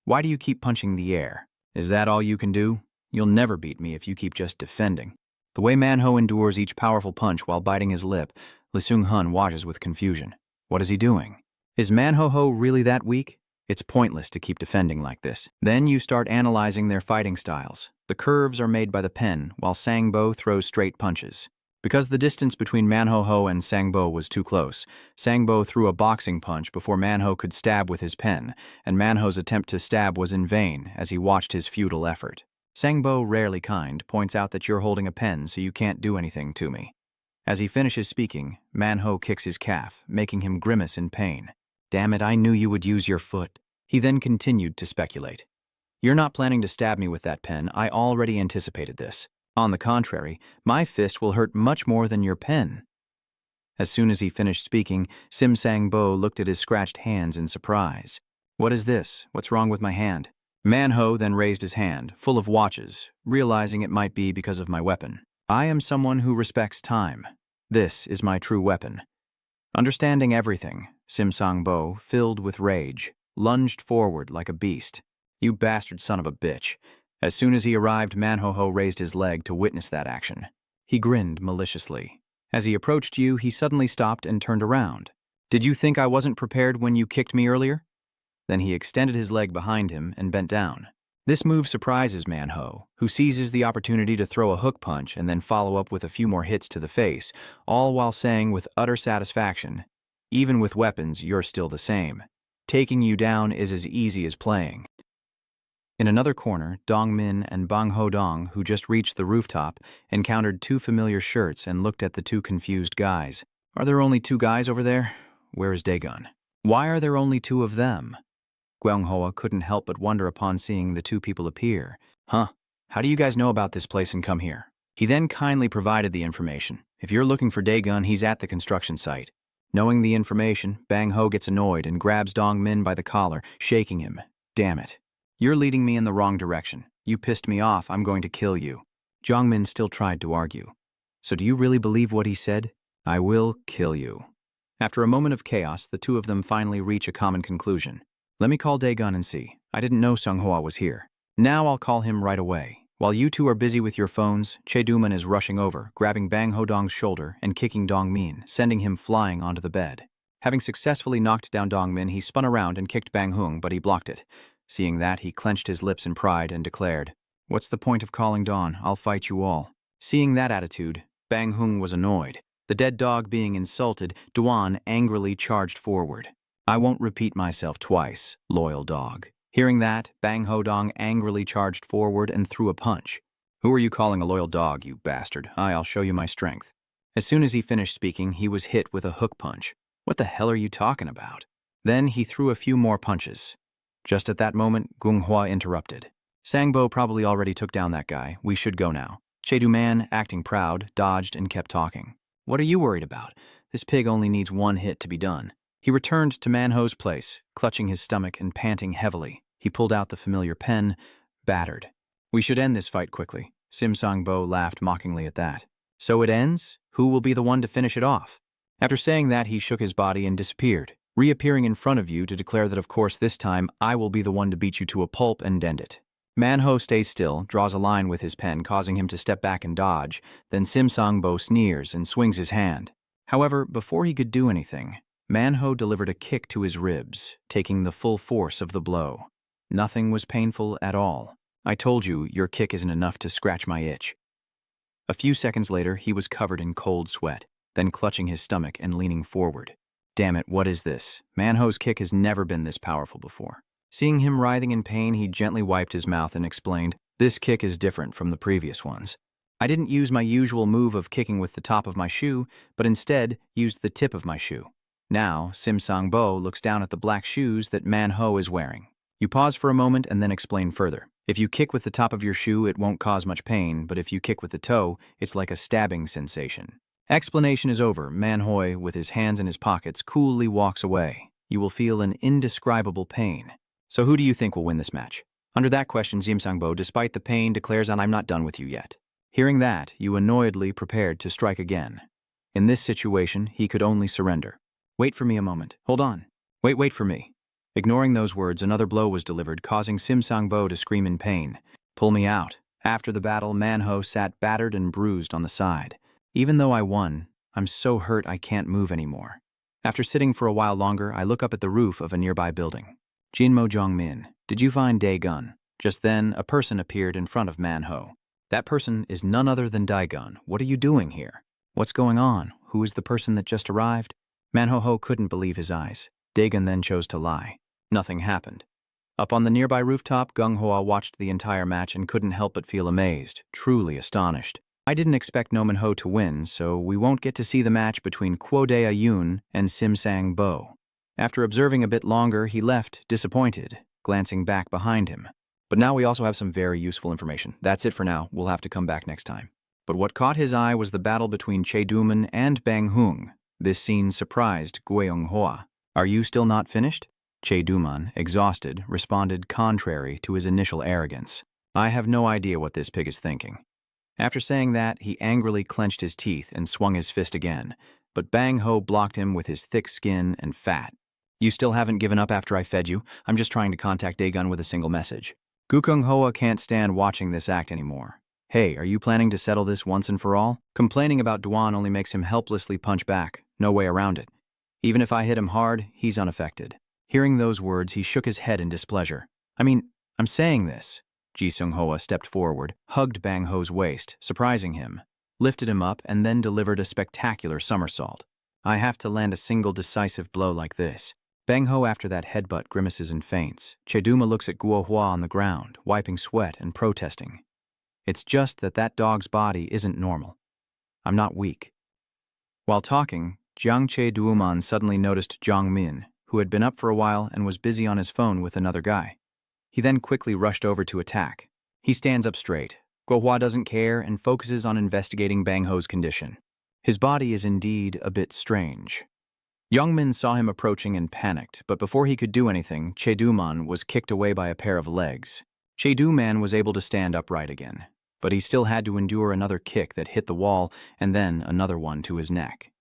Why do you keep punching the air? Is that all you can do? You'll never beat me if you keep just defending." The way Man-ho endures each powerful punch while biting his lip, Lee Seung-hun watches with confusion. What is he doing? Is Man-ho-ho really that weak? It's pointless to keep defending like this. Then you start analyzing their fighting styles. The curves are made by the pen, while Sang-bo throws straight punches. Because the distance between Man-ho-ho and Sang-bo was too close, Sang-bo threw a boxing punch before Man-ho could stab with his pen, and Man-ho's attempt to stab was in vain as he watched his futile effort. Sang-bo, rarely kind, points out that you're holding a pen so you can't do anything to me. As he finishes speaking, Man-ho kicks his calf, making him grimace in pain. "Damn it, I knew you would use your foot." He then continued to speculate. "You're not planning to stab me with that pen. I already anticipated this. On the contrary, my fist will hurt much more than your pen." As soon as he finished speaking, Sim Sang-bo looked at his scratched hands in surprise. "What is this? What's wrong with my hand?" Man-ho then raised his hand, full of watches, realizing it might be because of my weapon. "I am someone who respects time. This is my true weapon." Understanding everything, Sim Sang-bo, filled with rage, lunged forward like a beast. "You bastard son of a bitch." As soon as he arrived, Man-ho-ho raised his leg to witness that action. He grinned maliciously. As he approached you, he suddenly stopped and turned around. "Did you think I wasn't prepared when you kicked me earlier?" Then he extended his leg behind him and bent down. This move surprises Man-ho, who seizes the opportunity to throw a hook punch and then follow up with a few more hits to the face, all while saying with utter satisfaction, "Even with weapons, you're still the same. Taking you down is as easy as playing." In another corner, Dong-min and Bang Ho-dong, who just reached the rooftop, encountered two familiar shirts and looked at the two confused guys. "Are there only two guys over there? Where is Daegun? Why are there only two of them?" Gyeong-hoa couldn't help but wonder upon seeing the two people appear. "Huh, how do you guys know about this place and come here?" He then kindly provided the information. "If you're looking for Daegun, he's at the construction site." Knowing the information, Bang Ho gets annoyed and grabs Dong-min by the collar, shaking him. "Damn it. You're leading me in the wrong direction. You pissed me off, I'm going to kill you." Jong-min still tried to argue. "So do you really believe what he said? I will kill you." After a moment of chaos, the two of them finally reach a common conclusion. "Let me call Daegun and see. I didn't know Sung-hwa was here. Now I'll call him right away. While you two are busy with your phones, Che-duman is rushing over, grabbing Bang Ho-dong's shoulder and kicking Dong-min, sending him flying onto the bed. Having successfully knocked down Dong-min, he spun around and kicked Bang Hung, but he blocked it. Seeing that, he clenched his lips in pride and declared, "What's the point of calling Dawn? I'll fight you all." Seeing that attitude, Bang Hung was annoyed. The dead dog being insulted, Duan angrily charged forward. "I won't repeat myself twice, loyal dog." Hearing that, Bang Ho-dong angrily charged forward and threw a punch. "Who are you calling a loyal dog, you bastard? I'll show you my strength." As soon as he finished speaking, he was hit with a hook punch. "What the hell are you talking about?" Then he threw a few more punches. Just at that moment, Gung-hwa interrupted. "Sang-bo probably already took down that guy. We should go now." Che-du-man, acting proud, dodged and kept talking. "What are you worried about? This pig only needs one hit to be done." He returned to Man-ho's place, clutching his stomach and panting heavily. He pulled out the familiar pen, battered. "We should end this fight quickly." Sim Sang-bo laughed mockingly at that. "So it ends? Who will be the one to finish it off?" After saying that, he shook his body and disappeared, reappearing in front of you to declare that of course this time I will be the one to beat you to a pulp and end it. Man-ho stays still, draws a line with his pen, causing him to step back and dodge. Then Sim Sang-bo sneers and swings his hand. However, before he could do anything, Man-ho delivered a kick to his ribs, taking the full force of the blow. Nothing was painful at all. "I told you, your kick isn't enough to scratch my itch." A few seconds later, he was covered in cold sweat, then clutching his stomach and leaning forward. "Damn it, what is this? Man-ho's kick has never been this powerful before." Seeing him writhing in pain, he gently wiped his mouth and explained, "This kick is different from the previous ones. I didn't use my usual move of kicking with the top of my shoe, but instead used the tip of my shoe. Now, Sim Sang-bo looks down at the black shoes that Man-ho is wearing. You pause for a moment and then explain further. If you kick with the top of your shoe, it won't cause much pain, but if you kick with the toe, it's like a stabbing sensation. Explanation is over. Manhwa, with his hands in his pockets, coolly walks away. You will feel an indescribable pain. So who do you think will win this match? Under that question, Jimsangbo, despite the pain, declares, "I'm not done with you yet." Hearing that, you annoyedly prepared to strike again. In this situation, he could only surrender. "Wait for me a moment. Hold on. Wait for me." Ignoring those words, another blow was delivered, causing Simsangbo to scream in pain. "Pull me out." After the battle, Manhwa sat battered and bruised on the side. "Even though I won, I'm so hurt I can't move anymore." After sitting for a while longer, I look up at the roof of a nearby building. "Jinmo Jongmin, did you find Daegun?" Just then, a person appeared in front of Manhwa. That person is none other than Daegun. "What are you doing here? What's going on? Who is the person that just arrived?" Manhwa couldn't believe his eyes. Daegun then chose to lie. Nothing happened. Up on the nearby rooftop, Gung-hwa watched the entire match and couldn't help but feel amazed, truly astonished. "I didn't expect Nominho to win, so we won't get to see the match between Kwodea Yoon and Simsang Bo." After observing a bit longer, he left, disappointed, glancing back behind him. But now we also have some very useful information. That's it for now. We'll have to come back next time. But what caught his eye was the battle between Chae-duman and Bang Hung. This scene surprised Gweung-hwa. "Are you still not finished?" Chae-duman, exhausted, responded contrary to his initial arrogance. "I have no idea what this pig is thinking." After saying that, he angrily clenched his teeth and swung his fist again, but Bang Ho blocked him with his thick skin and fat. "You still haven't given up after I fed you? I'm just trying to contact Daegun with a single message." Gukung-hoa can't stand watching this act anymore. "Hey, are you planning to settle this once and for all?" Complaining about Duan only makes him helplessly punch back. No way around it. Even if I hit him hard, he's unaffected. Hearing those words, he shook his head in displeasure. I'm saying this." Ji Sung-hoa stepped forward, hugged Bang Ho's waist, surprising him, lifted him up, and then delivered a spectacular somersault. "I have to land a single decisive blow like this." Bang Ho after that headbutt grimaces and faints. Chae-duma looks at Guo Hua on the ground, wiping sweat and protesting. "It's just that dog's body isn't normal. I'm not weak." While talking, Jiang Chae-duman suddenly noticed Jong Min, who had been up for a while and was busy on his phone with another guy. He then quickly rushed over to attack. He stands up straight. Guo Hua doesn't care and focuses on investigating Bang Ho's condition. His body is indeed a bit strange. Youngmin saw him approaching and panicked, but before he could do anything, Chae-duman was kicked away by a pair of legs. Chae-duman was able to stand upright again, but he still had to endure another kick that hit the wall and then another one to his neck.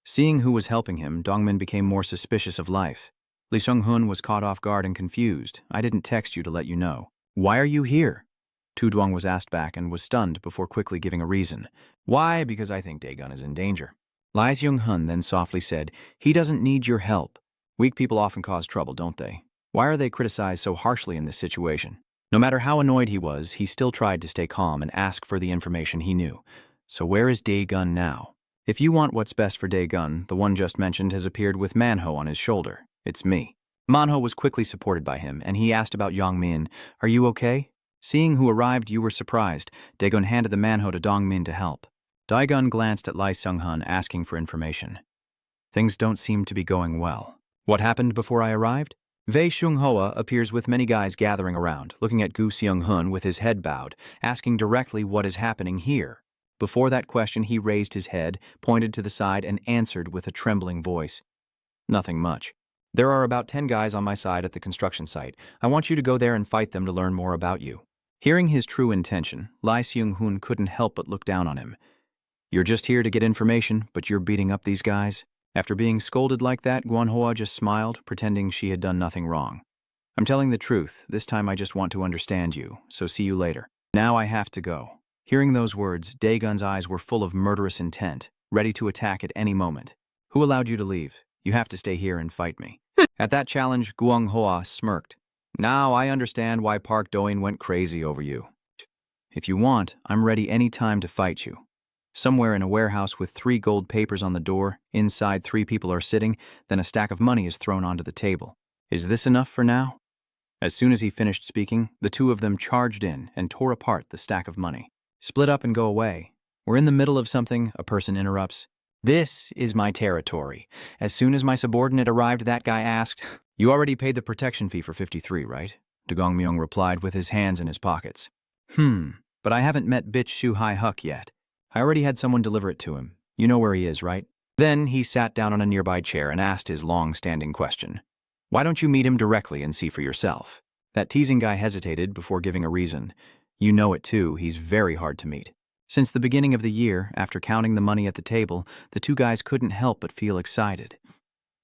Seeing who was helping him, Dongmin became more suspicious of life. Lee Sung-hun was caught off guard and confused. "I didn't text you to let you know." "Why are you here?" Tu Duong was asked back and was stunned before quickly giving a reason. "Why? Because I think Daegun is in danger." Lee Seung-hun then softly said, "He doesn't need your help. Weak people often cause trouble, don't they? Why are they criticized so harshly in this situation?" No matter how annoyed he was, he still tried to stay calm and ask for the information he knew. "So where is Daegun now?" "If you want what's best for Daegun, the one just mentioned has appeared with Manhwa on his shoulder. It's me." Manhwa was quickly supported by him, and he asked about Yongmin. "Are you okay?" Seeing who arrived, you were surprised. Daegun handed the Manhwa to Dongmin to help. Daegun glanced at Lee Sung-hun, asking for information. "Things don't seem to be going well." "What happened before I arrived?" Wei Shung-hoa appears with many guys gathering around, looking at Gu Seung-hun with his head bowed, asking directly what is happening here. Before that question, he raised his head, pointed to the side, and answered with a trembling voice. "Nothing much. There are about 10 guys on my side at the construction site. I want you to go there and fight them to learn more about you." Hearing his true intention, Lee Seung-hun couldn't help but look down on him. "You're just here to get information, but you're beating up these guys?" After being scolded like that, Gweung-hwa just smiled, pretending she had done nothing wrong. "I'm telling the truth. This time I just want to understand you, so see you later. Now I have to go." Hearing those words, Daegun's eyes were full of murderous intent, ready to attack at any moment. "Who allowed you to leave? You have to stay here and fight me." At that challenge, Gweung-hwa smirked. "Now I understand why Park Do-in went crazy over you. If you want, I'm ready any time to fight you." Somewhere in a warehouse with 3 gold papers on the door, inside 3 people are sitting, then a stack of money is thrown onto the table. "Is this enough for now?" As soon as he finished speaking, the 2 of them charged in and tore apart the stack of money. "Split up and go away. We're in the middle of something," a person interrupts. "This is my territory. As soon as my subordinate arrived, that guy asked, 'You already paid the protection fee for 53, right?' Dugong-myung replied with his hands in his pockets. But I haven't met bitch Shu Hai Huck yet. I already had someone deliver it to him. You know where he is, right? Then he sat down on a nearby chair and asked his long-standing question. Why don't you meet him directly and see for yourself? That teasing guy hesitated before giving a reason. You know it too, he's very hard to meet. Since the beginning of the year, after counting the money at the table, the two guys couldn't help but feel excited.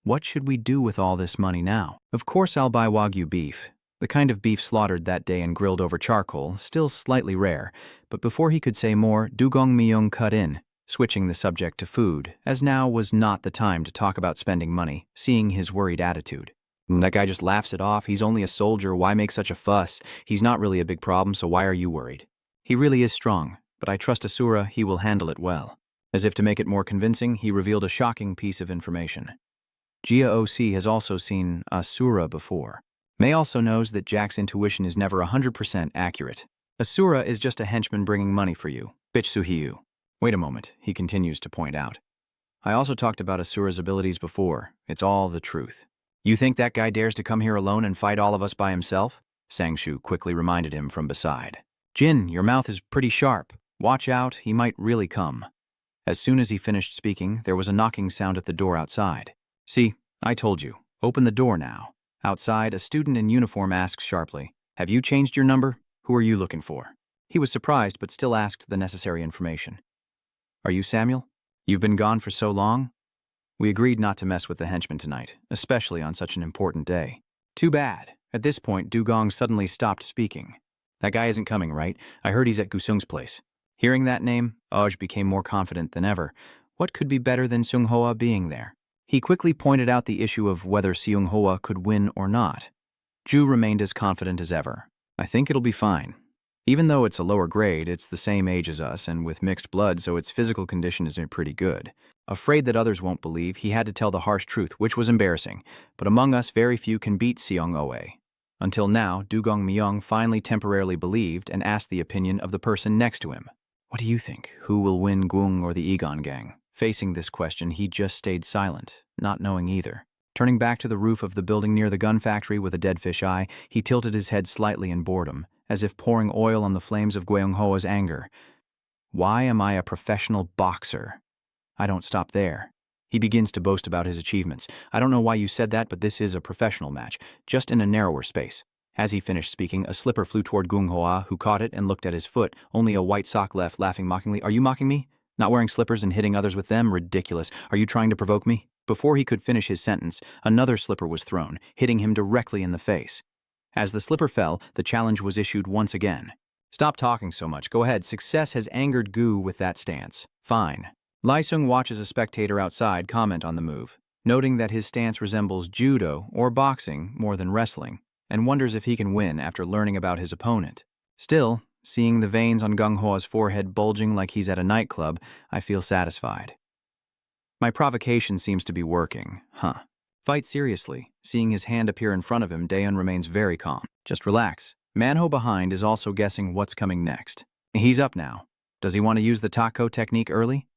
What should we do with all this money now? Of course I'll buy Wagyu beef. The kind of beef slaughtered that day and grilled over charcoal, still slightly rare. But before he could say more, Dugong Myung cut in, switching the subject to food, as now was not the time to talk about spending money, seeing his worried attitude. That guy just laughs it off. He's only a soldier. Why make such a fuss? He's not really a big problem, so why are you worried? He really is strong, but I trust Asura he will handle it well. As if to make it more convincing, he revealed a shocking piece of information. Jia OC has also seen Asura before. May also knows that Jack's intuition is never 100% accurate. Asura is just a henchman bringing money for you. Bitch Suhiyu. Wait a moment, he continues to point out. I also talked about Asura's abilities before. It's all the truth. You think that guy dares to come here alone and fight all of us by himself? Sangshu quickly reminded him from beside. Jin, your mouth is pretty sharp. Watch out, he might really come. As soon as he finished speaking, there was a knocking sound at the door outside. See, I told you. Open the door now. Outside, a student in uniform asks sharply, Have you changed your number? Who are you looking for? He was surprised but still asked the necessary information. Are you Samuel? You've been gone for so long? We agreed not to mess with the henchman tonight, especially on such an important day. Too bad. At this point, Dugong suddenly stopped speaking. That guy isn't coming, right? I heard he's at Gusung's place. Hearing that name, Oj became more confident than ever. What could be better than Seung Hoa being there? He quickly pointed out the issue of whether Seung Hoa could win or not. Ju remained as confident as ever. I think it'll be fine. Even though it's a lower grade, it's the same age as us and with mixed blood, so its physical condition is pretty good. Afraid that others won't believe, he had to tell the harsh truth, which was embarrassing. But among us, very few can beat Seung Oe. Until now, Dugong Myung finally temporarily believed and asked the opinion of the person next to him. What do you think? Who will win, Gung or the Egon gang? Facing this question, he just stayed silent, not knowing either. Turning back to the roof of the building near the gun factory with a dead fish eye, he tilted his head slightly in boredom, as if pouring oil on the flames of Gweung Hoa's anger. Why am I a professional boxer? I don't stop there. He begins to boast about his achievements. I don't know why you said that, but this is a professional match, just in a narrower space. As he finished speaking, a slipper flew toward Gung Hoa, who caught it and looked at his foot, only a white sock left, laughing mockingly. Are you mocking me? Not wearing slippers and hitting others with them? Ridiculous. Are you trying to provoke me? Before he could finish his sentence, another slipper was thrown, hitting him directly in the face. As the slipper fell, the challenge was issued once again. Stop talking so much. Go ahead. Success has angered Gu with that stance. Fine. Lai Sung watches a spectator outside comment on the move, noting that his stance resembles judo or boxing more than wrestling, and wonders if he can win after learning about his opponent. Still, seeing the veins on Gung Hoa's forehead bulging like he's at a nightclub, I feel satisfied. My provocation seems to be working, huh? Fight seriously. Seeing his hand appear in front of him, Daeun remains very calm. Just relax. Manhwa behind is also guessing what's coming next. He's up now. Does he want to use the Tako technique early?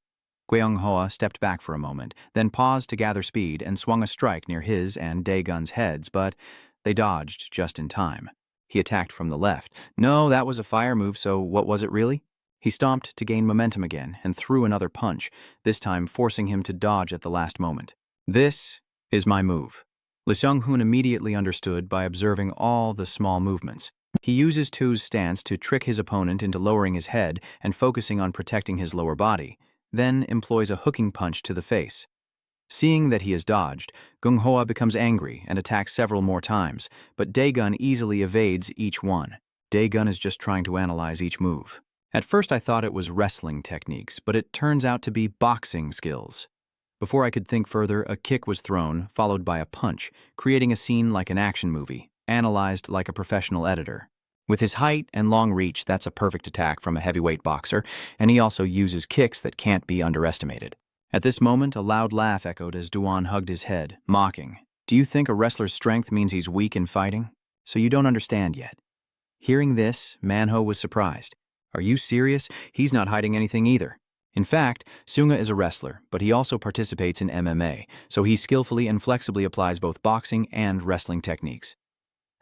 Gweung Hoa stepped back for a moment, then paused to gather speed and swung a strike near his and Daegun's heads, but they dodged just in time. He attacked from the left. No, that was a fire move, so what was it really? He stomped to gain momentum again and threw another punch, this time forcing him to dodge at the last moment. This is my move. Lee Seung-hoon immediately understood by observing all the small movements. He uses Tu's stance to trick his opponent into lowering his head and focusing on protecting his lower body, then employs a hooking punch to the face. Seeing that he is dodged, Gung Hoa becomes angry and attacks several more times, but Daegun easily evades each one. Daegun is just trying to analyze each move. At first I thought it was wrestling techniques, but it turns out to be boxing skills. Before I could think further, a kick was thrown, followed by a punch, creating a scene like an action movie, analyzed like a professional editor. With his height and long reach, that's a perfect attack from a heavyweight boxer, and he also uses kicks that can't be underestimated. At this moment, a loud laugh echoed as Duan hugged his head, mocking. Do you think a wrestler's strength means he's weak in fighting? So you don't understand yet. Hearing this, Manhwa was surprised. Are you serious? He's not hiding anything either. In fact, Sunga is a wrestler, but he also participates in MMA, so he skillfully and flexibly applies both boxing and wrestling techniques.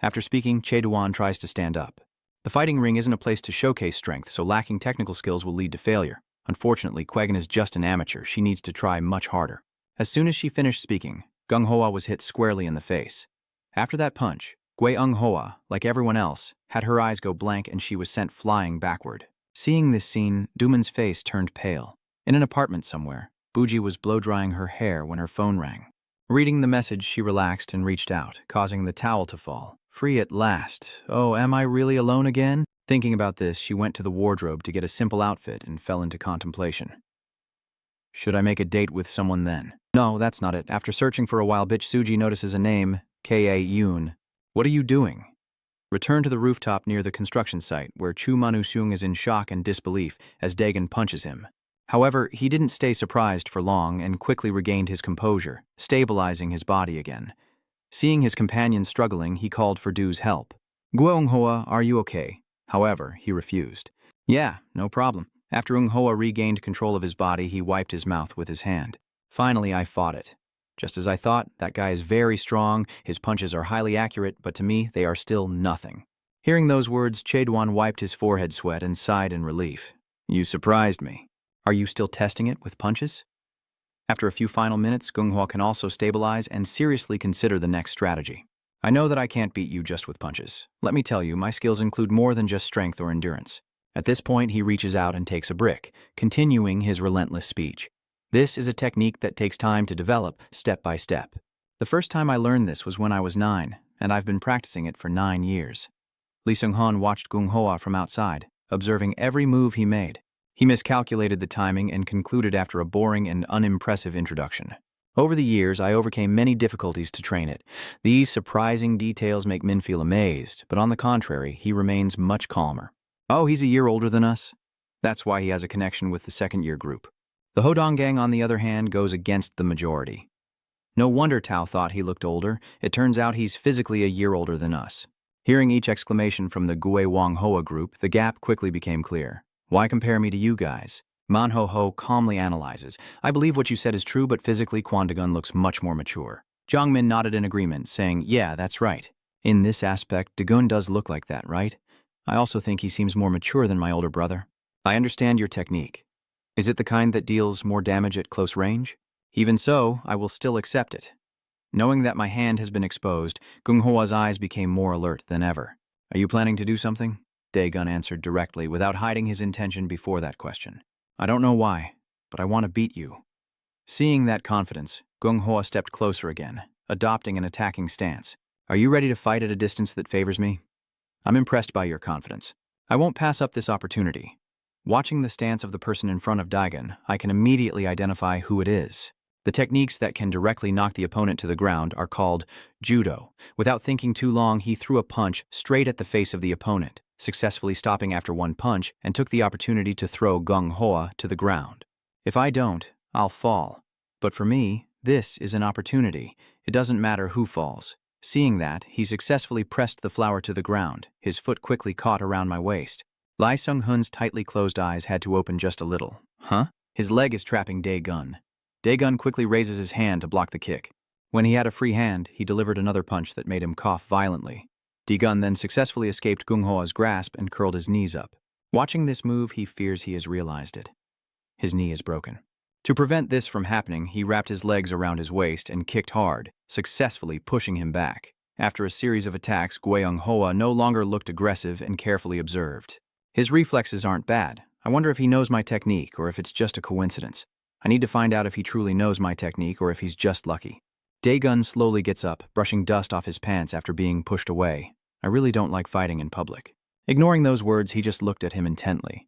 After speaking, Che Duan tries to stand up. The fighting ring isn't a place to showcase strength, so lacking technical skills will lead to failure. Unfortunately, Quagan is just an amateur. She needs to try much harder. As soon as she finished speaking, Gung Hoa was hit squarely in the face. After that punch, Gung Hoa, like everyone else, had her eyes go blank and she was sent flying backward. Seeing this scene, Duman's face turned pale. In an apartment somewhere, Buji was blow-drying her hair when her phone rang. Reading the message, she relaxed and reached out, causing the towel to fall. Free at last. Oh, am I really alone again? Thinking about this, she went to the wardrobe to get a simple outfit and fell into contemplation. Should I make a date with someone then? No, that's not it. After searching for a while, bitch Suji notices a name, K.A. Yoon. What are you doing? Return to the rooftop near the construction site, where Chu Manu-seung is in shock and disbelief as Dagon punches him. However, he didn't stay surprised for long and quickly regained his composure, stabilizing his body again. Seeing his companion struggling, he called for Du's help. Gung Hoa, are you okay? However, he refused. Yeah, no problem. After Gung Hoa regained control of his body, he wiped his mouth with his hand. Finally, I fought it. Just as I thought, that guy is very strong, his punches are highly accurate, but to me, they are still nothing. Hearing those words, Chaedwan wiped his forehead sweat and sighed in relief. You surprised me. Are you still testing it with punches? After a few final minutes, Gung Hoa can also stabilize and seriously consider the next strategy. I know that I can't beat you just with punches. Let me tell you, my skills include more than just strength or endurance. At this point, he reaches out and takes a brick, continuing his relentless speech. This is a technique that takes time to develop, step by step. The first time I learned this was when I was 9, and I've been practicing it for 9 years. Lee Seung-han watched Gung Hoa from outside, observing every move he made. He miscalculated the timing and concluded after a boring and unimpressive introduction. Over the years, I overcame many difficulties to train it. These surprising details make Min feel amazed, but on the contrary, he remains much calmer. Oh, he's a year older than us. That's why he has a connection with the second-year group. The Hodong gang, on the other hand, goes against the majority. No wonder Tao thought he looked older. It turns out he's physically a year older than us. Hearing each exclamation from the Gue Wang Hoa group, the gap quickly became clear. Why compare me to you guys? Manho Ho calmly analyzes. I believe what you said is true, but physically Kwandagun looks much more mature. Jongmin nodded in agreement, saying, yeah, that's right. In this aspect, Dagun does look like that, right? I also think he seems more mature than my older brother. I understand your technique. Is it the kind that deals more damage at close range? Even so, I will still accept it. Knowing that my hand has been exposed, Gung Hoa's eyes became more alert than ever. Are you planning to do something? Daegun answered directly, without hiding his intention before that question. I don't know why, but I want to beat you. Seeing that confidence, Gung Hoa stepped closer again, adopting an attacking stance. Are you ready to fight at a distance that favors me? I'm impressed by your confidence. I won't pass up this opportunity. Watching the stance of the person in front of Daegun, I can immediately identify who it is. The techniques that can directly knock the opponent to the ground are called judo. Without thinking too long, he threw a punch straight at the face of the opponent, successfully stopping after one punch, and took the opportunity to throw Gung Hoa to the ground. If I don't, I'll fall. But for me, this is an opportunity. It doesn't matter who falls. Seeing that, he successfully pressed the flower to the ground. His foot quickly caught around my waist. Lai Sung-hun's tightly closed eyes had to open just a little. Huh? His leg is trapping Daegun. Daegun quickly raises his hand to block the kick. When he had a free hand, he delivered another punch that made him cough violently. Daegun then successfully escaped Gung Hoa's grasp and curled his knees up. Watching this move, he fears he has realized it. His knee is broken. To prevent this from happening, he wrapped his legs around his waist and kicked hard, successfully pushing him back. After a series of attacks, Gung Hoa no longer looked aggressive and carefully observed. His reflexes aren't bad. I wonder if he knows my technique or if it's just a coincidence. I need to find out if he truly knows my technique or if he's just lucky. Daegun slowly gets up, brushing dust off his pants after being pushed away. I really don't like fighting in public. Ignoring those words, he just looked at him intently.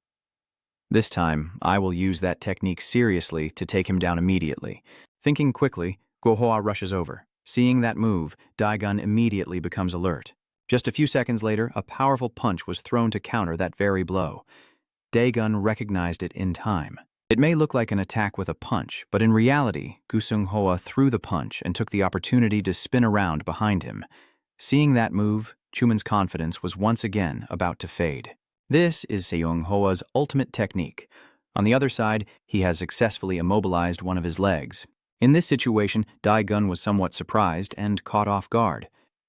This time, I will use that technique seriously to take him down immediately. Thinking quickly, Gung Hoa rushes over. Seeing that move, Daegun immediately becomes alert. Just a few seconds later, a powerful punch was thrown to counter that very blow. Daegun recognized it in time. It may look like an attack with a punch, but in reality, Gung Hoa threw the punch and took the opportunity to spin around behind him. Seeing that move, Chuman's confidence was once again about to fade. This is Seung Hoa's ultimate technique. On the other side, he has successfully immobilized one of his legs. In this situation, Daegun was somewhat surprised and caught off guard.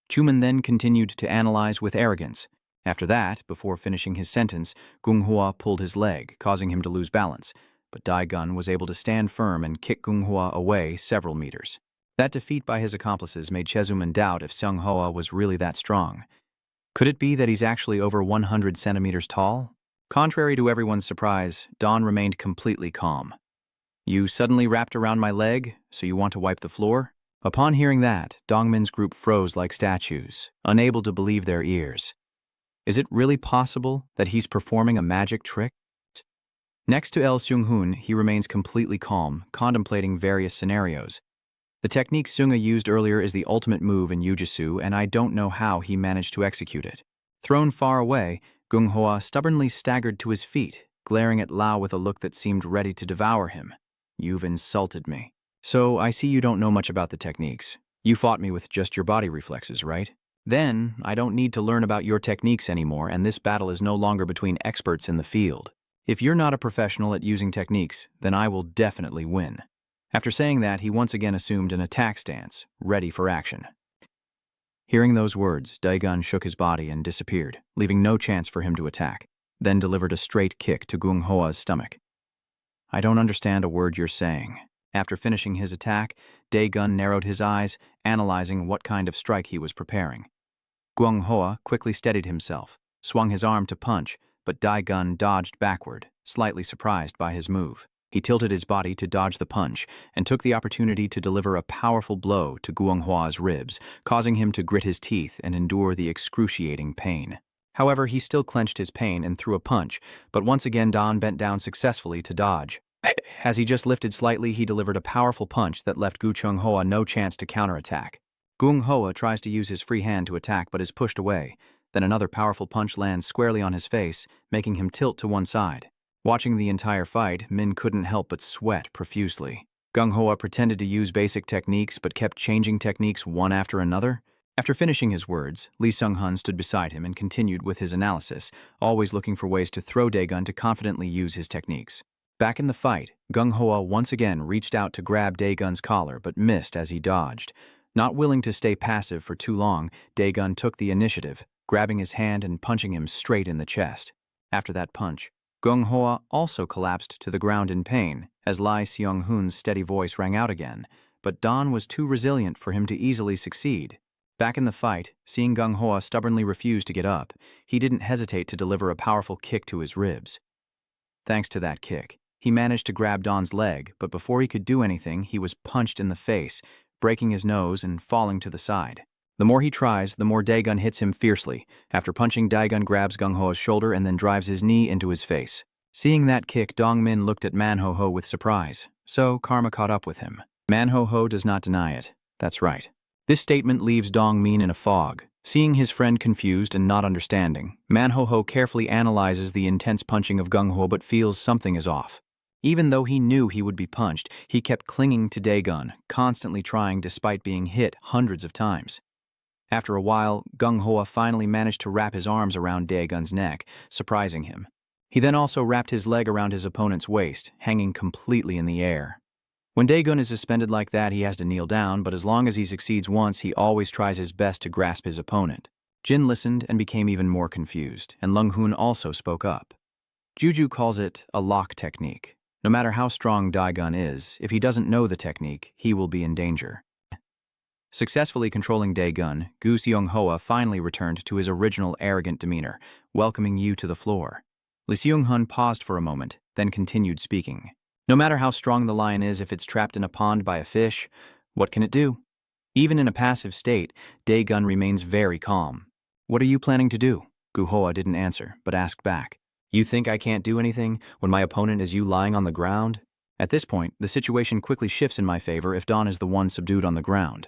Chuman then continued to analyze with arrogance. After that, before finishing his sentence, Gung Hoa pulled his leg, causing him to lose balance. but Dae-gun was able to stand firm and kick Gung-hwa away several meters. That defeat by his accomplices made Chezuman doubt if Seung-hwa was really that strong. Could it be that he's actually over 100 centimeters tall? Contrary to everyone's surprise, Dawn remained completely calm. You suddenly wrapped around my leg, so you want to wipe the floor? Upon hearing that, Dongmin's group froze like statues, unable to believe their ears. Is it really possible that he's performing a magic trick? Next to El Seung-hoon, he remains completely calm, contemplating various scenarios. The technique Seunga used earlier is the ultimate move in Jujutsu, and I don't know how he managed to execute it. Thrown far away, Gung-hwa stubbornly staggered to his feet, glaring at Lao with a look that seemed ready to devour him. You've insulted me. So I see you don't know much about the techniques. You fought me with just your body reflexes, right? Then, I don't need to learn about your techniques anymore, and this battle is no longer between experts in the field. If you're not a professional at using techniques, then I will definitely win. After saying that, he once again assumed an attack stance, ready for action. Hearing those words, Dae-gun shook his body and disappeared, leaving no chance for him to attack, then delivered a straight kick to Gung-hwa's stomach. I don't understand a word you're saying. After finishing his attack, Dae-gun narrowed his eyes, analyzing what kind of strike he was preparing. Gung-hwa quickly steadied himself, swung his arm to punch, but Dae-gun dodged backward, slightly surprised by his move. He tilted his body to dodge the punch and took the opportunity to deliver a powerful blow to Gung-hwa's ribs, causing him to grit his teeth and endure the excruciating pain. However, he still clenched his pain and threw a punch, but once again Don bent down successfully to dodge. As he just lifted slightly, he delivered a powerful punch that left Gu Chung-hwa no chance to counterattack. Gung-hwa tries to use his free hand to attack but is pushed away. Then another powerful punch lands squarely on his face, making him tilt to one side. Watching the entire fight, Min couldn't help but sweat profusely. Gung-hwa pretended to use basic techniques but kept changing techniques one after another. After finishing his words, Lee Sung-hun stood beside him and continued with his analysis, always looking for ways to throw Dae-gun to confidently use his techniques. Back in the fight, Gung-hwa once again reached out to grab Dae-gun's collar but missed as he dodged. Not willing to stay passive for too long, Dae-gun took the initiative, grabbing his hand and punching him straight in the chest. After that punch, Gung-hwa also collapsed to the ground in pain as Lee Seung-hoon's steady voice rang out again, but Don was too resilient for him to easily succeed. Back in the fight, seeing Gung-hwa stubbornly refuse to get up, he didn't hesitate to deliver a powerful kick to his ribs. Thanks to that kick, he managed to grab Don's leg, but before he could do anything, he was punched in the face, breaking his nose and falling to the side. The more he tries, the more Dae-gun hits him fiercely. After punching, Dae-gun grabs Gung-hwa's shoulder and then drives his knee into his face. Seeing that kick, Dong-min looked at Man-ho-ho with surprise, so karma caught up with him. Man-ho-ho does not deny it. That's right. This statement leaves Dong-min in a fog. Seeing his friend confused and not understanding, Man-ho-ho carefully analyzes the intense punching of Gung-hwa but feels something is off. Even though he knew he would be punched, he kept clinging to Dae-gun, constantly trying despite being hit hundreds of times. After a while, Gung-hwa finally managed to wrap his arms around Dae-gun's neck, surprising him. He then also wrapped his leg around his opponent's waist, hanging completely in the air. When Dae-gun is suspended like that, he has to kneel down, but as long as he succeeds once, he always tries his best to grasp his opponent. Jin listened and became even more confused, and Lung-hoon also spoke up. Juju calls it a lock technique. No matter how strong Dae-gun is, if he doesn't know the technique, he will be in danger. Successfully controlling Dae-gun, Gu Seung-hwa finally returned to his original arrogant demeanor, welcoming Yu to the floor. Lee Seung-hun paused for a moment, then continued speaking. No matter how strong the lion is, if it's trapped in a pond by a fish, what can it do? Even in a passive state, Dae-gun remains very calm. What are you planning to do? Gu-hwa didn't answer, but asked back. You think I can't do anything when my opponent is you lying on the ground? At this point, the situation quickly shifts in my favor if Dawn is the one subdued on the ground.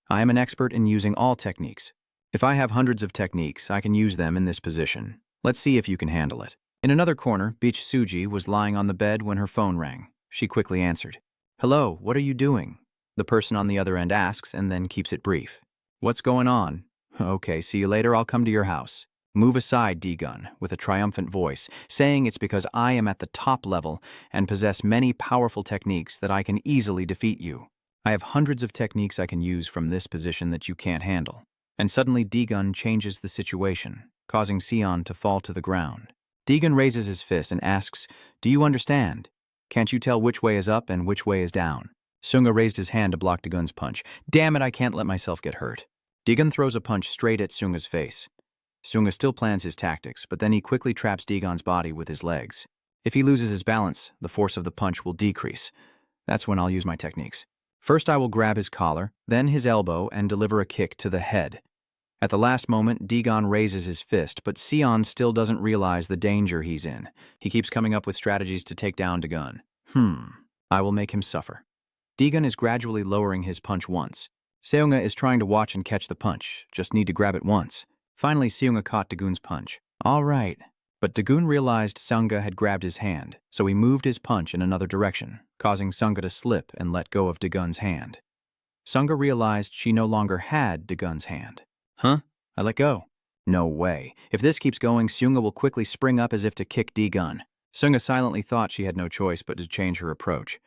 I am an expert in using all techniques. If I have hundreds of techniques, I can use them in this position. Let's see if you can handle it. In another corner, Beach Suji was lying on the bed when her phone rang. She quickly answered. Hello, what are you doing? The person on the other end asks and then keeps it brief. What's going on? Okay, see you later, I'll come to your house. Move aside, D-gun, with a triumphant voice, saying it's because I am at the top level and possess many powerful techniques that I can easily defeat you. I have hundreds of techniques I can use from this position that you can't handle. And suddenly D-gun changes the situation, causing Sion to fall to the ground. D-gun raises his fist and asks, Do you understand? Can't you tell which way is up and which way is down? Sunga raised his hand to block Dagun's punch. Damn it, I can't let myself get hurt. Dagun throws a punch straight at Sunga's face. Sunga still plans his tactics, but then he quickly traps Dagon's body with his legs. If he loses his balance, the force of the punch will decrease. That's when I'll use my techniques. First I will grab his collar, then his elbow, and deliver a kick to the head. At the last moment, Dagon raises his fist, but Sion still doesn't realize the danger he's in. He keeps coming up with strategies to take down Dagun. I will make him suffer. Dagon is gradually lowering his punch once. Seunga is trying to watch and catch the punch, just need to grab it once. Finally, Seunga caught Dagun's punch. All right. But Dagun realized Sunga had grabbed his hand, so he moved his punch in another direction, causing Sunga to slip and let go of Dagun's hand. Sunga realized she no longer had Dagun's hand. Huh? I let go. No way. If this keeps going, Seunga will quickly spring up as if to kick Dagun. Sunga silently thought she had no choice but to change her approach.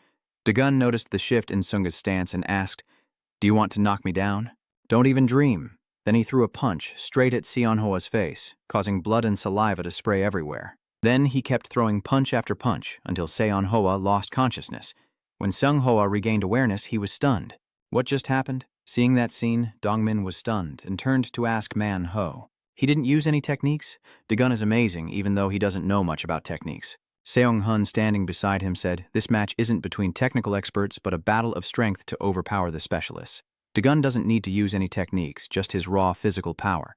Dagun noticed the shift in Sunga's stance and asked, "Do you want to knock me down?" "Don't even dream." Then he threw a punch straight at Seonhoa's face, causing blood and saliva to spray everywhere. Then he kept throwing punch after punch until Seonhoa lost consciousness. When Seonhoa regained awareness, he was stunned. What just happened? Seeing that scene, Dongmin was stunned and turned to ask Man-ho. He didn't use any techniques? Dagun is amazing, even though he doesn't know much about techniques. Seong-hun, standing beside him, said, "This match isn't between technical experts, but a battle of strength to overpower the specialists. Dagun doesn't need to use any techniques, just his raw physical power."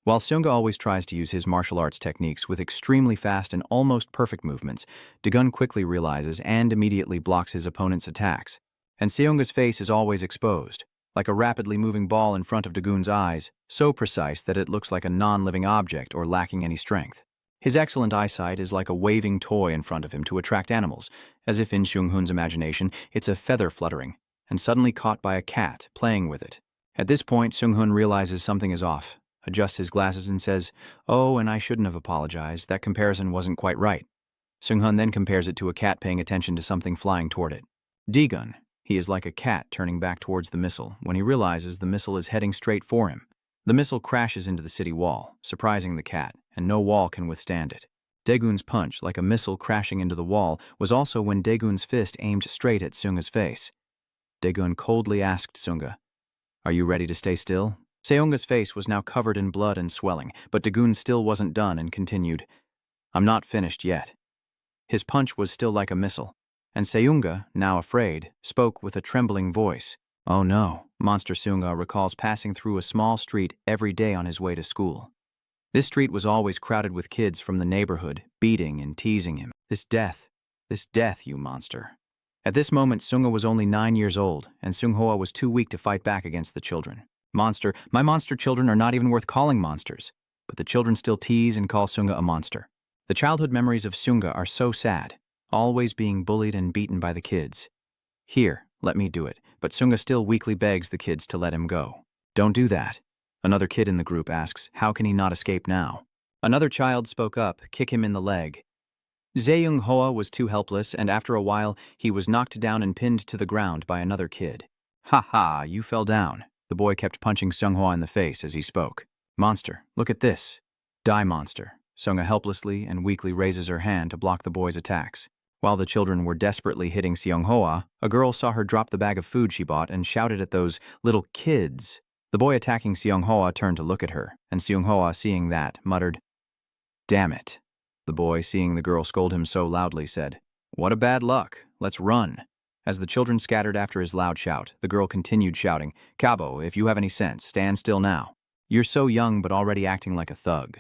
While Seunga always tries to use his martial arts techniques with extremely fast and almost perfect movements, Dagun quickly realizes and immediately blocks his opponent's attacks. And Seunga's face is always exposed, like a rapidly moving ball in front of Dagun's eyes, so precise that it looks like a non-living object or lacking any strength. His excellent eyesight is like a waving toy in front of him to attract animals, as if in Seung-hun's imagination it's a feather fluttering, and suddenly caught by a cat playing with it. At this point, Seung-hun realizes something is off, adjusts his glasses and says, "Oh, and I shouldn't have apologized, that comparison wasn't quite right." Seung-hun then compares it to a cat paying attention to something flying toward it. Dagun. He is like a cat turning back towards the missile when he realizes the missile is heading straight for him. The missile crashes into the city wall, surprising the cat, and no wall can withstand it. Dagun's punch, like a missile crashing into the wall, was also when Dagun's fist aimed straight at Seunga's face. Dagun coldly asked Seunga, "Are you ready to stay still?" Seunga's face was now covered in blood and swelling, but Dagun still wasn't done and continued, "I'm not finished yet." His punch was still like a missile. And Seunga, now afraid, spoke with a trembling voice. Oh no, Monster Seunga recalls passing through a small street every day on his way to school. This street was always crowded with kids from the neighborhood, beating and teasing him. This death, you monster. At this moment, Seunga was only 9 years old, and Seunghoa was too weak to fight back against the children. Monster, my monster children are not even worth calling monsters. But the children still tease and call Seunga a monster. The childhood memories of Seunga are so sad. Always being bullied and beaten by the kids. Here, let me do it, but Seunga still weakly begs the kids to let him go. Don't do that. Another kid in the group asks, how can he not escape now? Another child spoke up, kick him in the leg. Seung-hoa was too helpless, and after a while, he was knocked down and pinned to the ground by another kid. Ha ha, you fell down. The boy kept punching Seung-hoa in the face as he spoke. Monster, look at this. Die, monster. Seunga helplessly and weakly raises her hand to block the boy's attacks. While the children were desperately hitting Seung-hoa, a girl saw her drop the bag of food she bought and shouted at those little kids. The boy attacking Seung-hoa turned to look at her, and Seung-hoa, seeing that, muttered, "Damn it." The boy, seeing the girl scold him so loudly, said, "What a bad luck. Let's run." As the children scattered after his loud shout, the girl continued shouting, "Cabo, if you have any sense, stand still now. You're so young but already acting like a thug."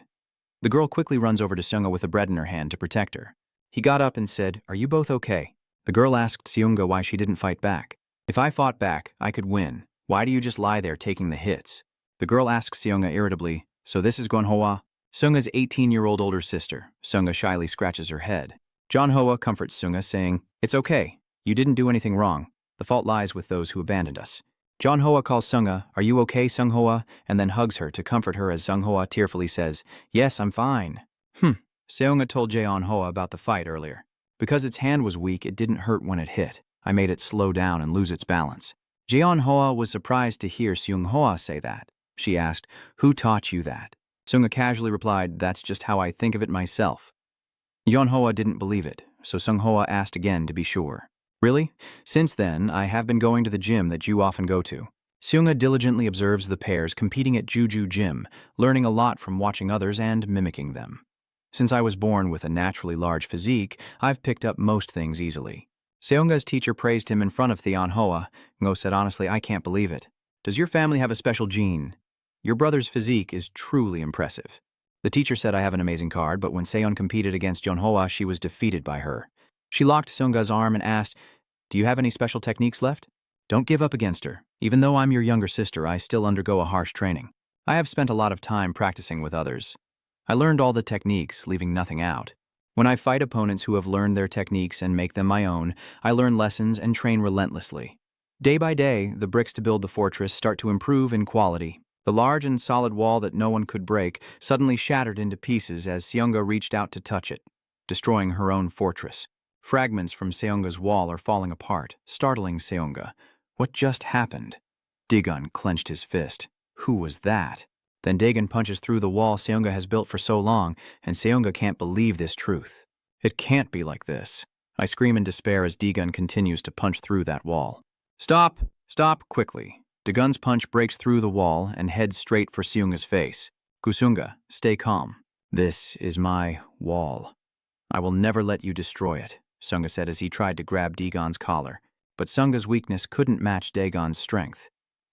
The girl quickly runs over to Seunga with a bread in her hand to protect her. He got up and said, "Are you both okay?" The girl asked Seunga why she didn't fight back. "If I fought back, I could win. Why do you just lie there taking the hits?" The girl asked Seunga irritably, "So this is Gonhwa?" Seunga's 18-year-old older sister. Seunga shyly scratches her head. Jonhwa comforts Seunga, saying, "It's okay. You didn't do anything wrong. The fault lies with those who abandoned us." Jonhwa calls Seunga, "Are you okay, Seunghwa?" and then hugs her to comfort her as Seunghwa tearfully says, "Yes, I'm fine." Seunga told Jeonhwa about the fight earlier. Because its hand was weak, it didn't hurt when it hit. I made it slow down and lose its balance. Jeonhwa was surprised to hear Seunghwa say that. She asked, "Who taught you that?" Seunga casually replied, "That's just how I think of it myself." Jeonhwa didn't believe it. so Sunghwa asked again to be sure. Really? Since then, I have been going to the gym that you often go to. Seunga diligently observes the pairs competing at Juju Gym, learning a lot from watching others and mimicking them. Since I was born with a naturally large physique, I've picked up most things easily. Seunga's teacher praised him in front of Theon Hoa. Ngo said, honestly, I can't believe it. Does your family have a special gene? Your brother's physique is truly impressive. The teacher said I have an amazing card, but when Seon competed against Jonhwa, she was defeated by her. She locked Seunga's arm and asked, do you have any special techniques left? Don't give up against her. Even though I'm your younger sister, I still undergo a harsh training. I have spent a lot of time practicing with others. I learned all the techniques, leaving nothing out. When I fight opponents who have learned their techniques and make them my own, I learn lessons and train relentlessly. Day by day, the bricks to build the fortress start to improve in quality. The large and solid wall that no one could break suddenly shattered into pieces as Seunga reached out to touch it, destroying her own fortress. Fragments from Seunga's wall are falling apart, startling Seunga. What just happened? Daegun clenched his fist. Who was that? Then Daegun punches through the wall Seunga has built for so long, and Seunga can't believe this truth. It can't be like this. I scream in despair as Daegun continues to punch through that wall. Stop! Stop quickly. Daegun's punch breaks through the wall and heads straight for Seunga's face. Kusunga, stay calm. This is my wall. I will never let you destroy it, Seunga said as he tried to grab Daegun's collar. But Seunga's weakness couldn't match Daegun's strength.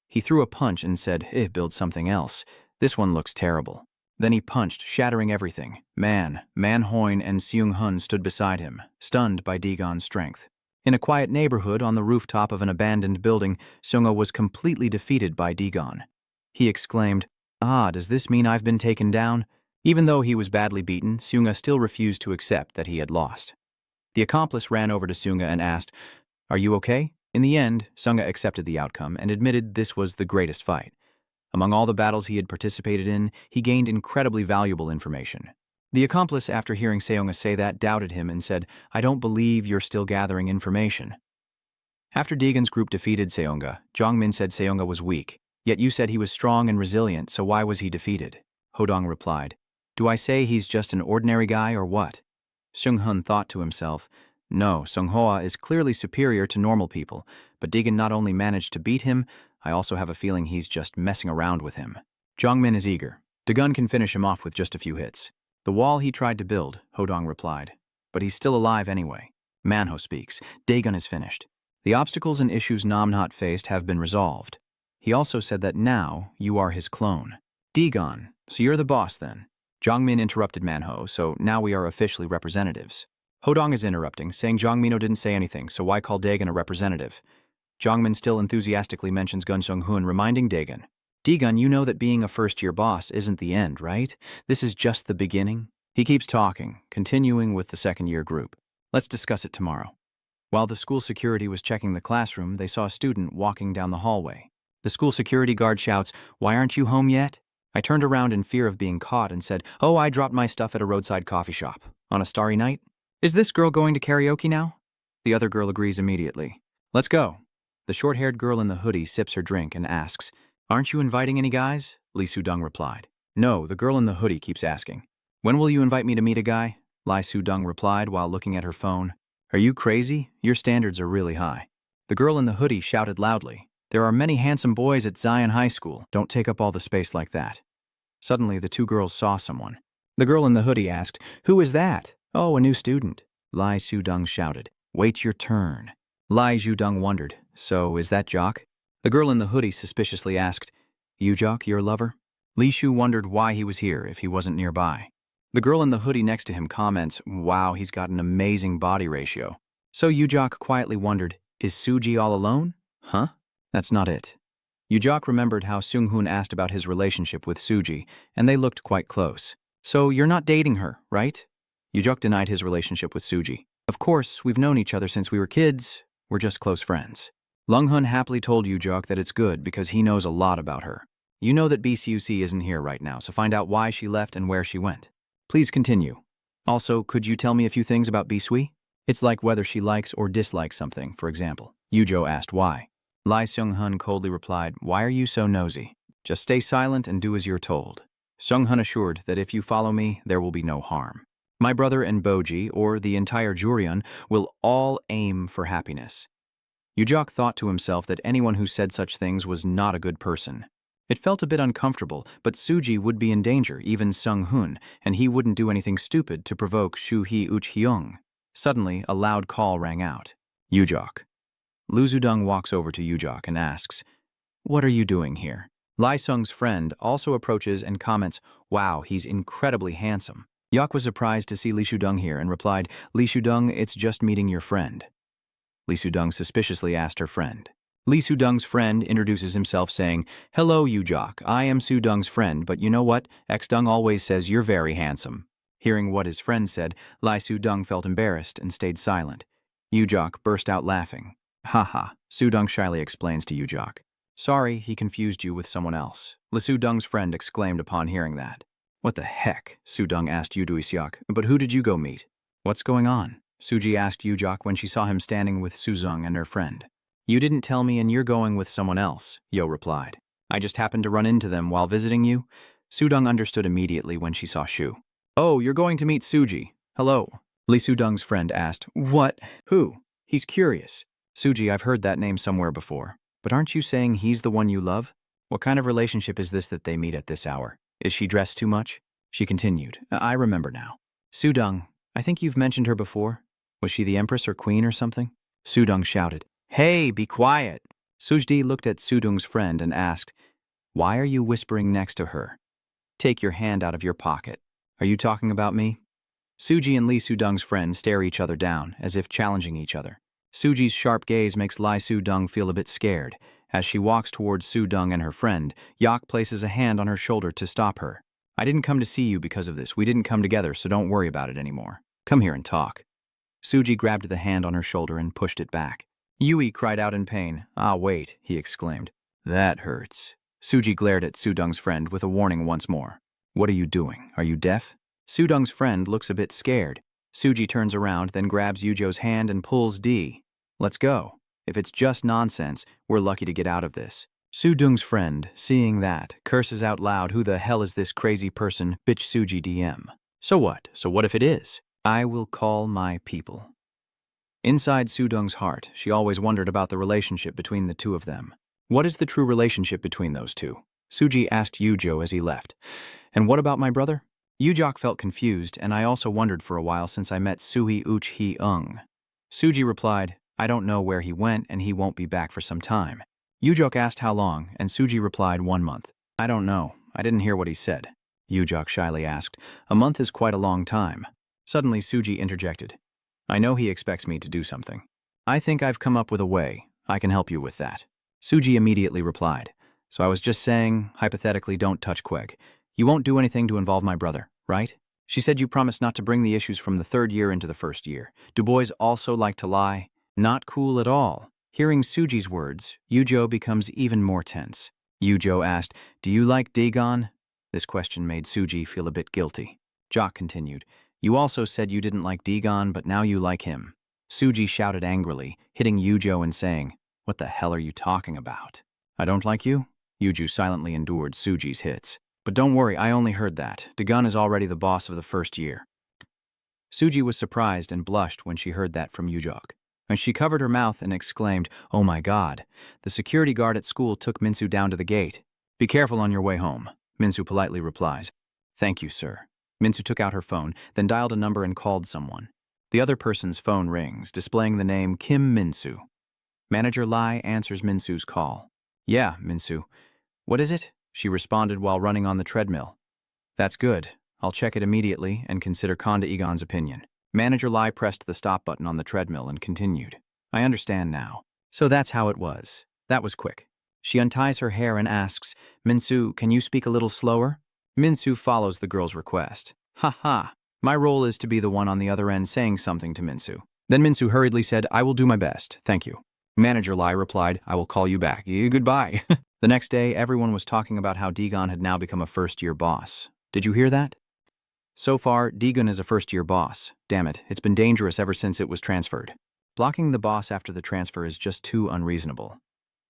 He threw a punch and said, build something else. This one looks terrible. Then he punched, shattering everything. Man Hoin, and Seung Hun stood beside him, stunned by Daegun's strength. In a quiet neighborhood on the rooftop of an abandoned building, Seunga was completely defeated by Daegun. He exclaimed, does this mean I've been taken down? Even though he was badly beaten, Seunga still refused to accept that he had lost. The accomplice ran over to Seunga and asked, are you okay? In the end, Seunga accepted the outcome and admitted this was the greatest fight. Among all the battles he had participated in, he gained incredibly valuable information. The accomplice, after hearing Seunga say that, doubted him and said, I don't believe you're still gathering information. After Daegun's group defeated Seunga, Jongmin said Seunga was weak. Yet you said he was strong and resilient, so why was he defeated? Hodong replied, do I say he's just an ordinary guy or what? Seung-hun thought to himself, no, Sunghwa is clearly superior to normal people, but Daegun not only managed to beat him, I also have a feeling he's just messing around with him. Jongmin is eager. Daegun can finish him off with just a few hits. The wall he tried to build, Hodong replied. But he's still alive anyway. Manho speaks. Daegun is finished. The obstacles and issues Namnhat faced have been resolved. He also said that now you are his clone. Daegun, so you're the boss then. Jongmin interrupted Manho, so now we are officially representatives. Hodong is interrupting, saying Jongmino didn't say anything, so why call Daegun a representative? Jongmin still enthusiastically mentions Gun Sung-hun, reminding Daegun, Daegun, you know that being a first-year boss isn't the end, right? This is just the beginning. He keeps talking, continuing with the second-year group. Let's discuss it tomorrow. While the school security was checking the classroom, they saw a student walking down the hallway. The school security guard shouts, why aren't you home yet? I turned around in fear of being caught and said, oh, I dropped my stuff at a roadside coffee shop. On a starry night? Is this girl going to karaoke now? The other girl agrees immediately. Let's go. The short-haired girl in the hoodie sips her drink and asks, aren't you inviting any guys? Lee Soo-dung replied. No, the girl in the hoodie keeps asking. When will you invite me to meet a guy? Lee Soo-dung replied while looking at her phone. Are you crazy? Your standards are really high. The girl in the hoodie shouted loudly. There are many handsome boys at Zion High School. Don't take up all the space like that. Suddenly, the two girls saw someone. The girl in the hoodie asked, who is that? Oh, a new student. Lee Soo-dung shouted. Wait your turn. Lee Soo-dung wondered, so is that Jock? The girl in the hoodie suspiciously asked, you Jock, your lover? Lee Soo wondered why he was here if he wasn't nearby. The girl in the hoodie next to him comments, wow, he's got an amazing body ratio. So Yoo-jock quietly wondered, is Suji all alone? Huh? That's not it. Yoo-jock remembered how Seung-hoon asked about his relationship with Suji, and they looked quite close. So you're not dating her, right? Yoo-jock denied his relationship with Suji. Of course, we've known each other since we were kids. We're just close friends. Lung-hun happily told Yoo-jock that it's good because he knows a lot about her. You know that BCUC isn't here right now, so find out why she left and where she went. Please continue. Also, could you tell me a few things about Bisui? It's like whether she likes or dislikes something, for example. Yoo-jo asked why. Lee Seung-hun coldly replied, why are you so nosy? Just stay silent and do as you're told. Seung-hun assured that if you follow me, there will be no harm. My brother and Boji, or the entire Juryon, will all aim for happiness. Yujok thought to himself that anyone who said such things was not a good person. It felt a bit uncomfortable, but Suji would be in danger, even Sung-hun, and he wouldn't do anything stupid to provoke Shu-hee-uch-hyung. Suddenly, a loud call rang out. Yujok. Lu Zudong walks over to Yujok and asks, "What are you doing here?" Lai Sung's friend also approaches and comments, "Wow, he's incredibly handsome." Yok was surprised to see Li Shudong here and replied, "Li Shudong, it's just meeting your friend." Li Shudong suspiciously asked her friend. Li Shudong's friend introduces himself saying, "Hello, Yujok, I am Sudong's friend, but you know what? Xdong always says you're very handsome." Hearing what his friend said, Lai Sudong felt embarrassed and stayed silent. Yujok burst out laughing. "Haha," Sudong shyly explains to Yujok. "Sorry, he confused you with someone else." Li Sudong's friend exclaimed upon hearing that. "What the heck?" Sudong asked Yuduisyok. "But who did you go meet?" "What's going on?" Suji asked Yujok when she saw him standing with Suzong and her friend. "You didn't tell me and you're going with someone else," Yo replied. "I just happened to run into them while visiting you." Sudong understood immediately when she saw Shu. "Oh, you're going to meet Suji. Hello." Li Sudong's friend asked, "What? Who?" He's curious. "Suji, I've heard that name somewhere before. But aren't you saying he's the one you love? What kind of relationship is this that they meet at this hour? Is she dressed too much?" She continued, "I remember now. Sudong, I think you've mentioned her before. Was she the empress or queen or something?" Sudong shouted, "Hey, be quiet!" Sujdi looked at Sudong's friend and asked, "Why are you whispering next to her? Take your hand out of your pocket. Are you talking about me?" Suji and Li Sudong's friend stare each other down, as if challenging each other. Suji's sharp gaze makes Lai Sudong feel a bit scared. As she walks towards Sudong and her friend, Yak places a hand on her shoulder to stop her. "I didn't come to see you because of this. We didn't come together, so don't worry about it anymore. Come here and talk." Suji grabbed the hand on her shoulder and pushed it back. Yui cried out in pain. "Ah, wait," he exclaimed. "That hurts." Suji glared at Sudong's friend with a warning once more. "What are you doing? Are you deaf?" Sudong's friend looks a bit scared. Suji turns around, then grabs Yujo's hand and pulls D. "Let's go. If it's just nonsense, we're lucky to get out of this." Sudong's friend, seeing that, curses out loud, "Who the hell is this crazy person, bitch Suji DM? So what if it is? I will call my people." Inside Sudong's heart, she always wondered about the relationship between the two of them. What is the true relationship between those two? Suji asked Yujo as he left. "And what about my brother?" Yujok felt confused, and I also wondered for a while since I met Suhi-uch-hee-ung. Suji replied, "I don't know where he went and he won't be back for some time." Yujok asked how long, and Suji replied 1 month. "I don't know. I didn't hear what he said." Yujok shyly asked, "A month is quite a long time." Suddenly Suji interjected, "I know he expects me to do something. I think I've come up with a way. I can help you with that." Suji immediately replied, "So I was just saying, hypothetically, don't touch Queg. You won't do anything to involve my brother, right?" She said you promised not to bring the issues from the 3rd year into the 1st year. Do boys also like to lie? Not cool at all. Hearing Suji's words, Yujo becomes even more tense. Yujo asked, "Do you like Dagon?" This question made Suji feel a bit guilty. Jock continued, "You also said you didn't like Dagon, but now you like him." Suji shouted angrily, hitting Yujo and saying, "What the hell are you talking about?" "I don't like you?" Yujo silently endured Suji's hits. "But don't worry, I only heard that. Dagon is already the boss of the 1st year." Suji was surprised and blushed when she heard that from Yujok. And she covered her mouth and exclaimed, "Oh my God." The security guard at school took Minsu down to the gate. "Be careful on your way home," Minsu politely replies. "Thank you, sir." Minsu took out her phone, then dialed a number and called someone. The other person's phone rings, displaying the name Kim Minsu. Manager Lai answers Minsu's call. "Yeah, Minsu. What is it?" She responded while running on the treadmill. "That's good. I'll check it immediately and consider Konda Egon's opinion." Manager Lai pressed the stop button on the treadmill and continued. "I understand now. So that's how it was. That was quick." She unties her hair and asks, "Minsu, can you speak a little slower?" Minsu follows the girl's request. "Ha ha. My role is to be the one on the other end saying something to Minsu." Then Minsu hurriedly said, "I will do my best. Thank you." Manager Lai replied, "I will call you back. Goodbye." The next day, everyone was talking about how Dagon had now become a 1st-year boss. Did you hear that? So far, Dagon is a 1st-year boss. Damn it, it's been dangerous ever since it was transferred. Blocking the boss after the transfer is just too unreasonable.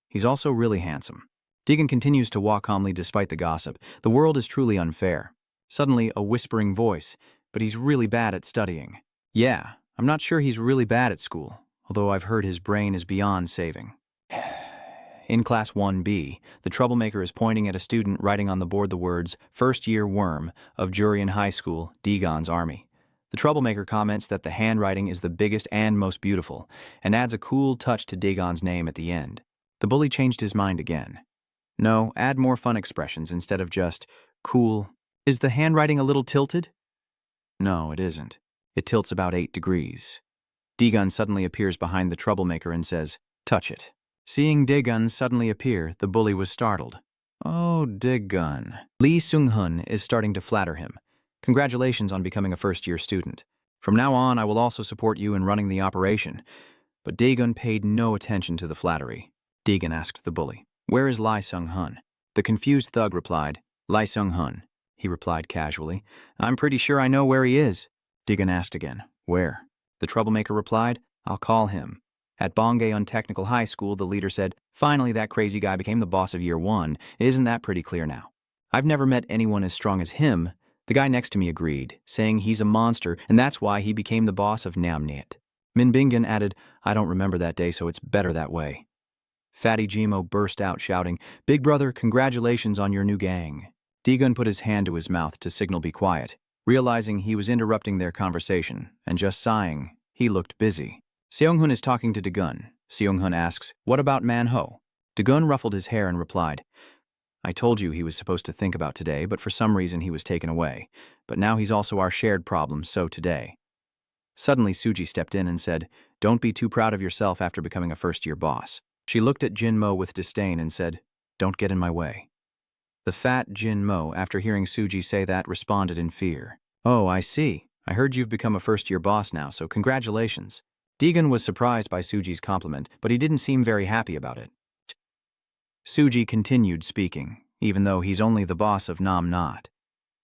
He's also really handsome. Dagon continues to walk calmly despite the gossip. The world is truly unfair. Suddenly, a whispering voice. but he's really bad at studying. Yeah, I'm not sure he's really bad at school, although I've heard his brain is beyond saving. In Class 1B, the troublemaker is pointing at a student writing on the board the words, "First Year Worm" of Jurian High School, Dagon's Army. The troublemaker comments that the handwriting is the biggest and most beautiful, and adds a cool touch to Dagon's name at the end. The bully changed his mind again. No, add more fun expressions instead of just, "Cool." Is the handwriting a little tilted? No, it isn't. It tilts about 8 degrees. Dagon suddenly appears behind the troublemaker and says, "Touch it." Seeing Dagon suddenly appear, the bully was startled. Oh, Dagon. Lee Seung-hun is starting to flatter him. Congratulations on becoming a first-year student. From now on, I will also support you in running the operation. But Dagon paid no attention to the flattery. Dagon asked the bully, "Where is Lee Seung-hun?" The confused thug replied, "Lee Seung-hun." He replied casually, "I'm pretty sure I know where he is." Dagon asked again, "Where?" The troublemaker replied, "I'll call him." At Bonggaeun Technical High School, the leader said, "Finally, that crazy guy became the boss of Year 1. Isn't that pretty clear now? I've never met anyone as strong as him." The guy next to me agreed, saying he's a monster, and that's why he became the boss of Namnit. Min Bingen added, "I don't remember that day, so it's better that way." Fatty Jimo burst out shouting, "Big brother, congratulations on your new gang." Dagon put his hand to his mouth to signal be quiet, realizing he was interrupting their conversation, and just sighing, he looked busy. Seung-hun is talking to Dagon. Seung-hun asks, "What about Manhwa?" Dagon ruffled his hair and replied, "I told you he was supposed to think about today, but for some reason he was taken away. But now he's also our shared problem, so today." Suddenly Suji stepped in and said, "Don't be too proud of yourself after becoming a first-year boss." She looked at Jin-mo with disdain and said, "Don't get in my way." The fat Jin-mo, after hearing Suji say that, responded in fear. "Oh, I see. I heard you've become a first-year boss now, so congratulations." Dagon was surprised by Suji's compliment, but he didn't seem very happy about it. Suji continued speaking, even though he's only the boss of Nam Not.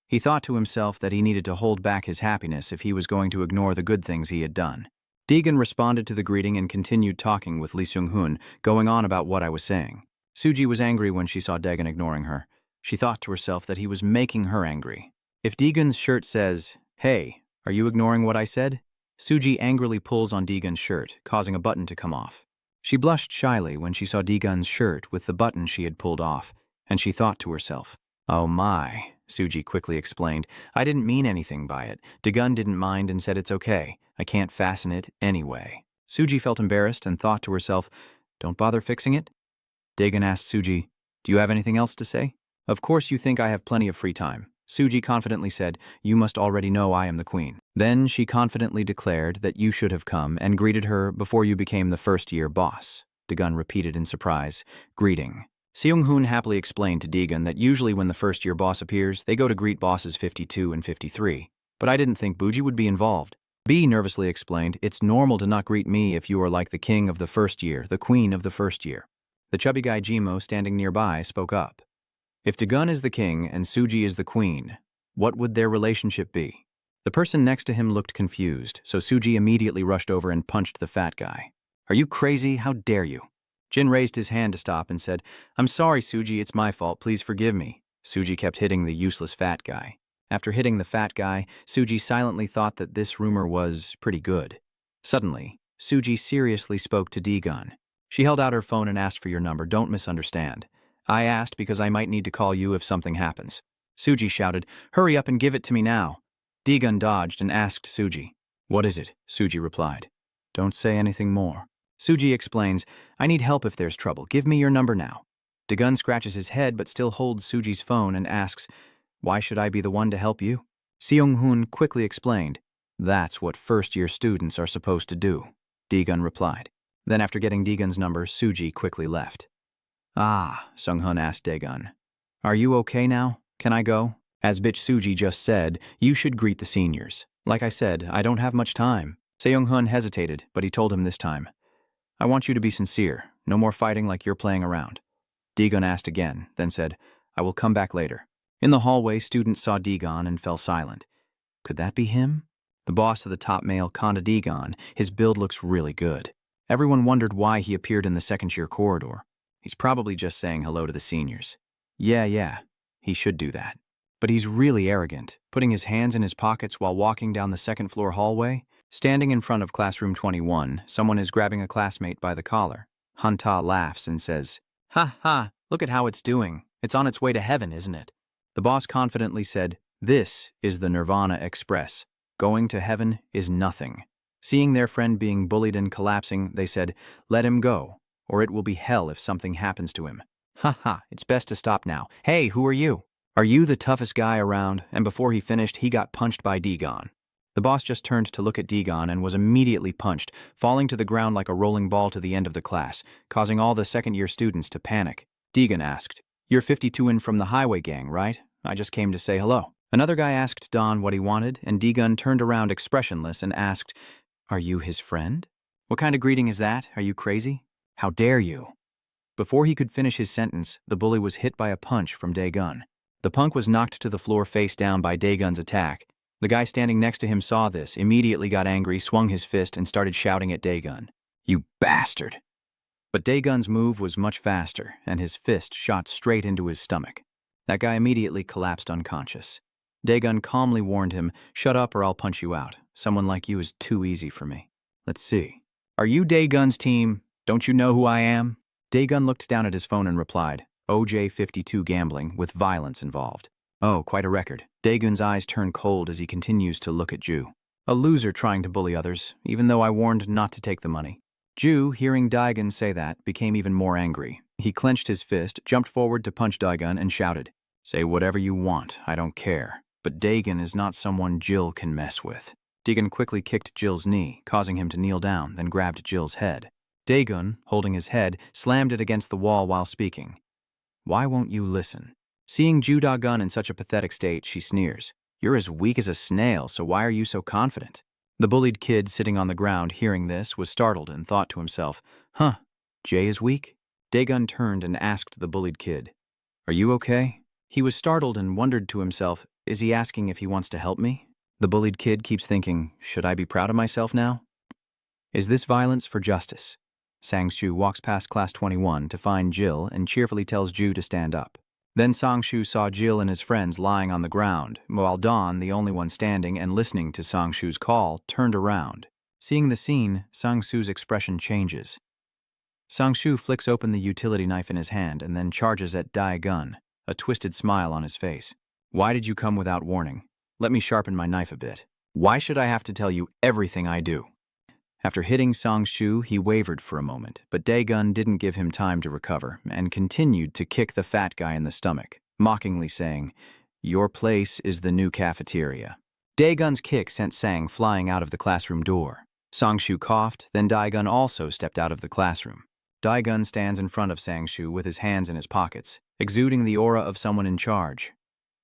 He thought to himself that he needed to hold back his happiness if he was going to ignore the good things he had done. Dagon responded to the greeting and continued talking with Lee Seung-hun, going on about what I was saying. Suji was angry when she saw Dagon ignoring her. She thought to herself that he was making her angry. If Dagon's shirt says, "Hey, are you ignoring what I said?" Suji angrily pulls on Dagon's shirt, causing a button to come off. She blushed shyly when she saw Dagon's shirt with the button she had pulled off, and she thought to herself, "Oh my," Suji quickly explained, "I didn't mean anything by it. Dagon didn't mind and said it's okay. I can't fasten it anyway." Suji felt embarrassed and thought to herself, "Don't bother fixing it." Dagon asked Suji, "Do you have anything else to say?" "Of course you think I have plenty of free time." Suji confidently said, "You must already know I am the queen." Then she confidently declared that you should have come and greeted her before you became the first-year boss. Dagon repeated in surprise, "Greeting." Seung-hun happily explained to Dagon that usually when the first-year boss appears, they go to greet bosses 52 and 53. But I didn't think Buji would be involved. B nervously explained, "It's normal to not greet me if you are like the king of the first year, the queen of the first year." The chubby guy Jimo, standing nearby, spoke up. If Dagon is the king and Suji is the queen, what would their relationship be? The person next to him looked confused, so Suji immediately rushed over and punched the fat guy. "Are you crazy? How dare you?" Jin raised his hand to stop and said, "I'm sorry, Suji, it's my fault, please forgive me." Suji kept hitting the useless fat guy. After hitting the fat guy, Suji silently thought that this rumor was pretty good. Suddenly, Suji seriously spoke to Dagon. She held out her phone and asked for your number, don't misunderstand. I asked because I might need to call you if something happens. Suji shouted, "Hurry up and give it to me now." Dagon dodged and asked Suji. "What is it?" Suji replied. "Don't say anything more." Suji explains, "I need help if there's trouble. Give me your number now." Dagon scratches his head but still holds Suji's phone and asks, "Why should I be the one to help you?" Seung-hun quickly explained, "That's what first-year students are supposed to do." Dagon replied. Then after getting Dagon's number, Suji quickly left. "Ah," Seung-hun asked Dagon, "Are you okay now? Can I go?" As bitch Suji just said, you should greet the seniors. Like I said, I don't have much time. Seung-hun hesitated, but he told him this time, "I want you to be sincere. No more fighting like you're playing around." Dagon asked again, then said, "I will come back later." In the hallway, students saw Dagon and fell silent. Could that be him? The boss of the top male, Konda Dagon, his build looks really good. Everyone wondered why he appeared in the second-year corridor. He's probably just saying hello to the seniors. Yeah, he should do that. But he's really arrogant, putting his hands in his pockets while walking down the second-floor hallway. Standing in front of classroom 21, someone is grabbing a classmate by the collar. Hanta laughs and says, "Ha ha, look at how it's doing. It's on its way to heaven, isn't it?" The boss confidently said, "This is the Nirvana Express. Going to heaven is nothing." Seeing their friend being bullied and collapsing, they said, "Let him go, or it will be hell if something happens to him." "Ha ha, it's best to stop now. Hey, who are you? Are you the toughest guy around?" And before he finished, he got punched by Dagon. The boss just turned to look at Dagon and was immediately punched, falling to the ground like a rolling ball to the end of the class, causing all the second-year students to panic. Dagon asked, "You're 52 in from the highway gang, right? I just came to say hello." Another guy asked Don what he wanted, and Dagon turned around expressionless and asked, "Are you his friend? What kind of greeting is that? Are you crazy? How dare you?" Before he could finish his sentence, the bully was hit by a punch from Dagon. The punk was knocked to the floor face down by Dagon's attack. The guy standing next to him saw this, immediately got angry, swung his fist, and started shouting at Dagon, "You bastard!" But Dagon's move was much faster, and his fist shot straight into his stomach. That guy immediately collapsed unconscious. Dagon calmly warned him, "Shut up or I'll punch you out. Someone like you is too easy for me." "Let's see. Are you Dagon's team? Don't you know who I am?" Dagon looked down at his phone and replied, "OJ52 gambling with violence involved." "Oh, quite a record." Dagon's eyes turn cold as he continues to look at Ju. "A loser trying to bully others, even though I warned not to take the money." Ju, hearing Dagon say that, became even more angry. He clenched his fist, jumped forward to punch Dagon, and shouted, "Say whatever you want, I don't care. But Dagon is not someone Jill can mess with." Dagon quickly kicked Jill's knee, causing him to kneel down, then grabbed Jill's head. Dagon, holding his head, slammed it against the wall while speaking. "Why won't you listen?" Seeing Ju Dagon in such a pathetic state, she sneers, "You're as weak as a snail, so why are you so confident?" The bullied kid sitting on the ground hearing this was startled and thought to himself, "Huh, Jay is weak?" Dagon turned and asked the bullied kid, "Are you okay?" He was startled and wondered to himself, is he asking if he wants to help me? The bullied kid keeps thinking, should I be proud of myself now? Is this violence for justice? Sang-shu walks past class 21 to find Jill and cheerfully tells Ju to stand up. Then Sang-shu saw Jill and his friends lying on the ground, while Dawn, the only one standing and listening to Sang-shu's call, turned around. Seeing the scene, Sang-shu's expression changes. Sang-shu flicks open the utility knife in his hand and then charges at Dae-gun, a twisted smile on his face. "Why did you come without warning? Let me sharpen my knife a bit. Why should I have to tell you everything I do?" After hitting Sang-shu, he wavered for a moment, but Dae-gun didn't give him time to recover and continued to kick the fat guy in the stomach, mockingly saying, "Your place is the new cafeteria." Dae-gun's kick sent Sang flying out of the classroom door. Sang-shu coughed, then Dae-gun also stepped out of the classroom. Dae-gun stands in front of Sang-shu with his hands in his pockets, exuding the aura of someone in charge.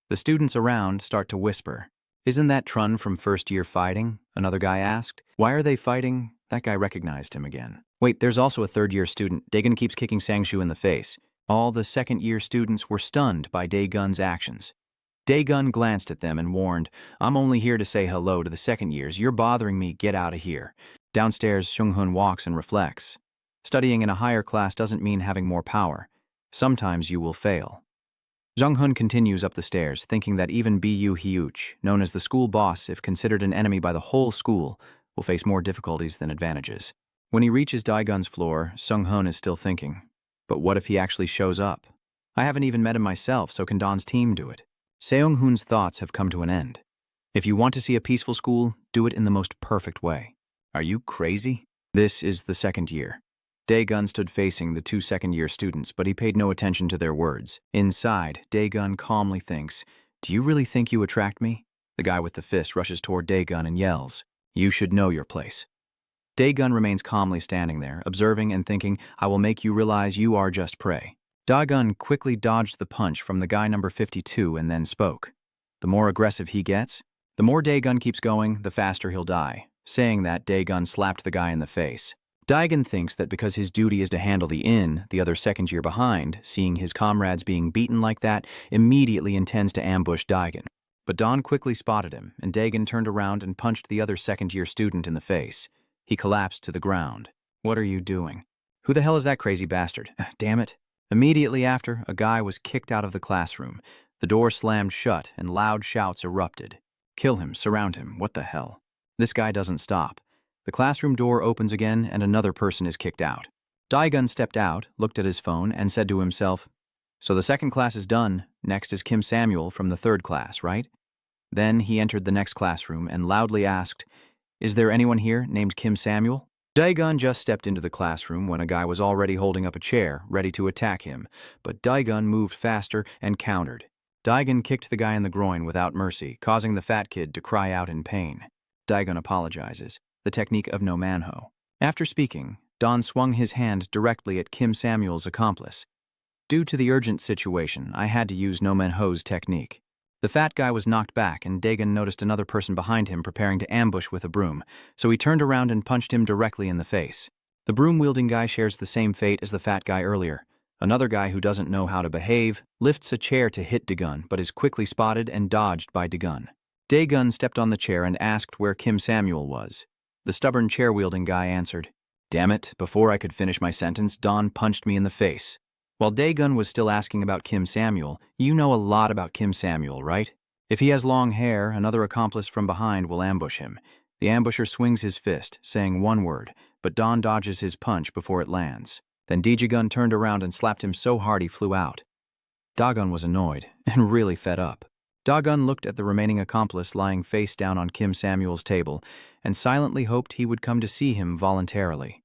The students around start to whisper. "Isn't that Trun from first year fighting?" another guy asked. "Why are they fighting?" That guy recognized him again. "Wait, there's also a third-year student." Dae-gun keeps kicking Sang-shu in the face. All the second-year students were stunned by Dae-gun's actions. Dae-gun glanced at them and warned, "I'm only here to say hello to the second years. You're bothering me. Get out of here." Downstairs, Seung-hun walks and reflects. Studying in a higher class doesn't mean having more power. Sometimes you will fail. Jung-hun continues up the stairs, thinking that even Bu Hyuch, known as the school boss if considered an enemy by the whole school, will face more difficulties than advantages. When he reaches Dae-gun's floor, Sung-hun is still thinking, but what if he actually shows up? I haven't even met him myself, so can Don's team do it? Seung-hun's thoughts have come to an end. If you want to see a peaceful school, do it in the most perfect way. Are you crazy? This is the second year. Dae-gun stood facing the two second-year students, but he paid no attention to their words. Inside, Dae-gun calmly thinks, "Do you really think you attract me?" The guy with the fist rushes toward Dae-gun and yells, "You should know your place." Dae-gun remains calmly standing there, observing and thinking, "I will make you realize you are just prey." Dae-gun quickly dodged the punch from the guy number 52 and then spoke. The more aggressive he gets, the more Dae-gun keeps going, the faster he'll die. Saying that, Dae-gun slapped the guy in the face. Dae-gun thinks that because his duty is to handle the other second year behind, seeing his comrades being beaten like that, immediately intends to ambush Dae-gun. But Don quickly spotted him, and Dae-gun turned around and punched the other second-year student in the face. He collapsed to the ground. "What are you doing?" "Who the hell is that crazy bastard? Damn it." Immediately after, a guy was kicked out of the classroom. The door slammed shut and loud shouts erupted. Kill him, surround him, what the hell? This guy doesn't stop. The classroom door opens again and another person is kicked out. Daegun stepped out, looked at his phone, and said to himself, "So the second class is done. Next is Kim Samuel from the third class, right?" Then he entered the next classroom and loudly asked, "Is there anyone here named Kim Samuel?" Daegun just stepped into the classroom when a guy was already holding up a chair, ready to attack him, but Daegun moved faster and countered. Daegun kicked the guy in the groin without mercy, causing the fat kid to cry out in pain. Daegun apologizes, the technique of no manho. After speaking, Don swung his hand directly at Kim Samuel's accomplice. Due to the urgent situation, I had to use no manho's technique. The fat guy was knocked back, and Daegun noticed another person behind him preparing to ambush with a broom, so he turned around and punched him directly in the face. The broom-wielding guy shares the same fate as the fat guy earlier. Another guy who doesn't know how to behave lifts a chair to hit Daegun, but is quickly spotted and dodged by Daegun. Daegun stepped on the chair and asked where Kim Samuel was. The stubborn chair-wielding guy answered, "Damn it, before I could finish my sentence, Don punched me in the face." While Daegun was still asking about Kim Samuel, you know a lot about Kim Samuel, right? If he has long hair, another accomplice from behind will ambush him. The ambusher swings his fist, saying one word, but Don dodges his punch before it lands. Then Daegun turned around and slapped him so hard he flew out. Daegun was annoyed and really fed up. Daegun looked at the remaining accomplice lying face down on Kim Samuel's table and silently hoped he would come to see him voluntarily.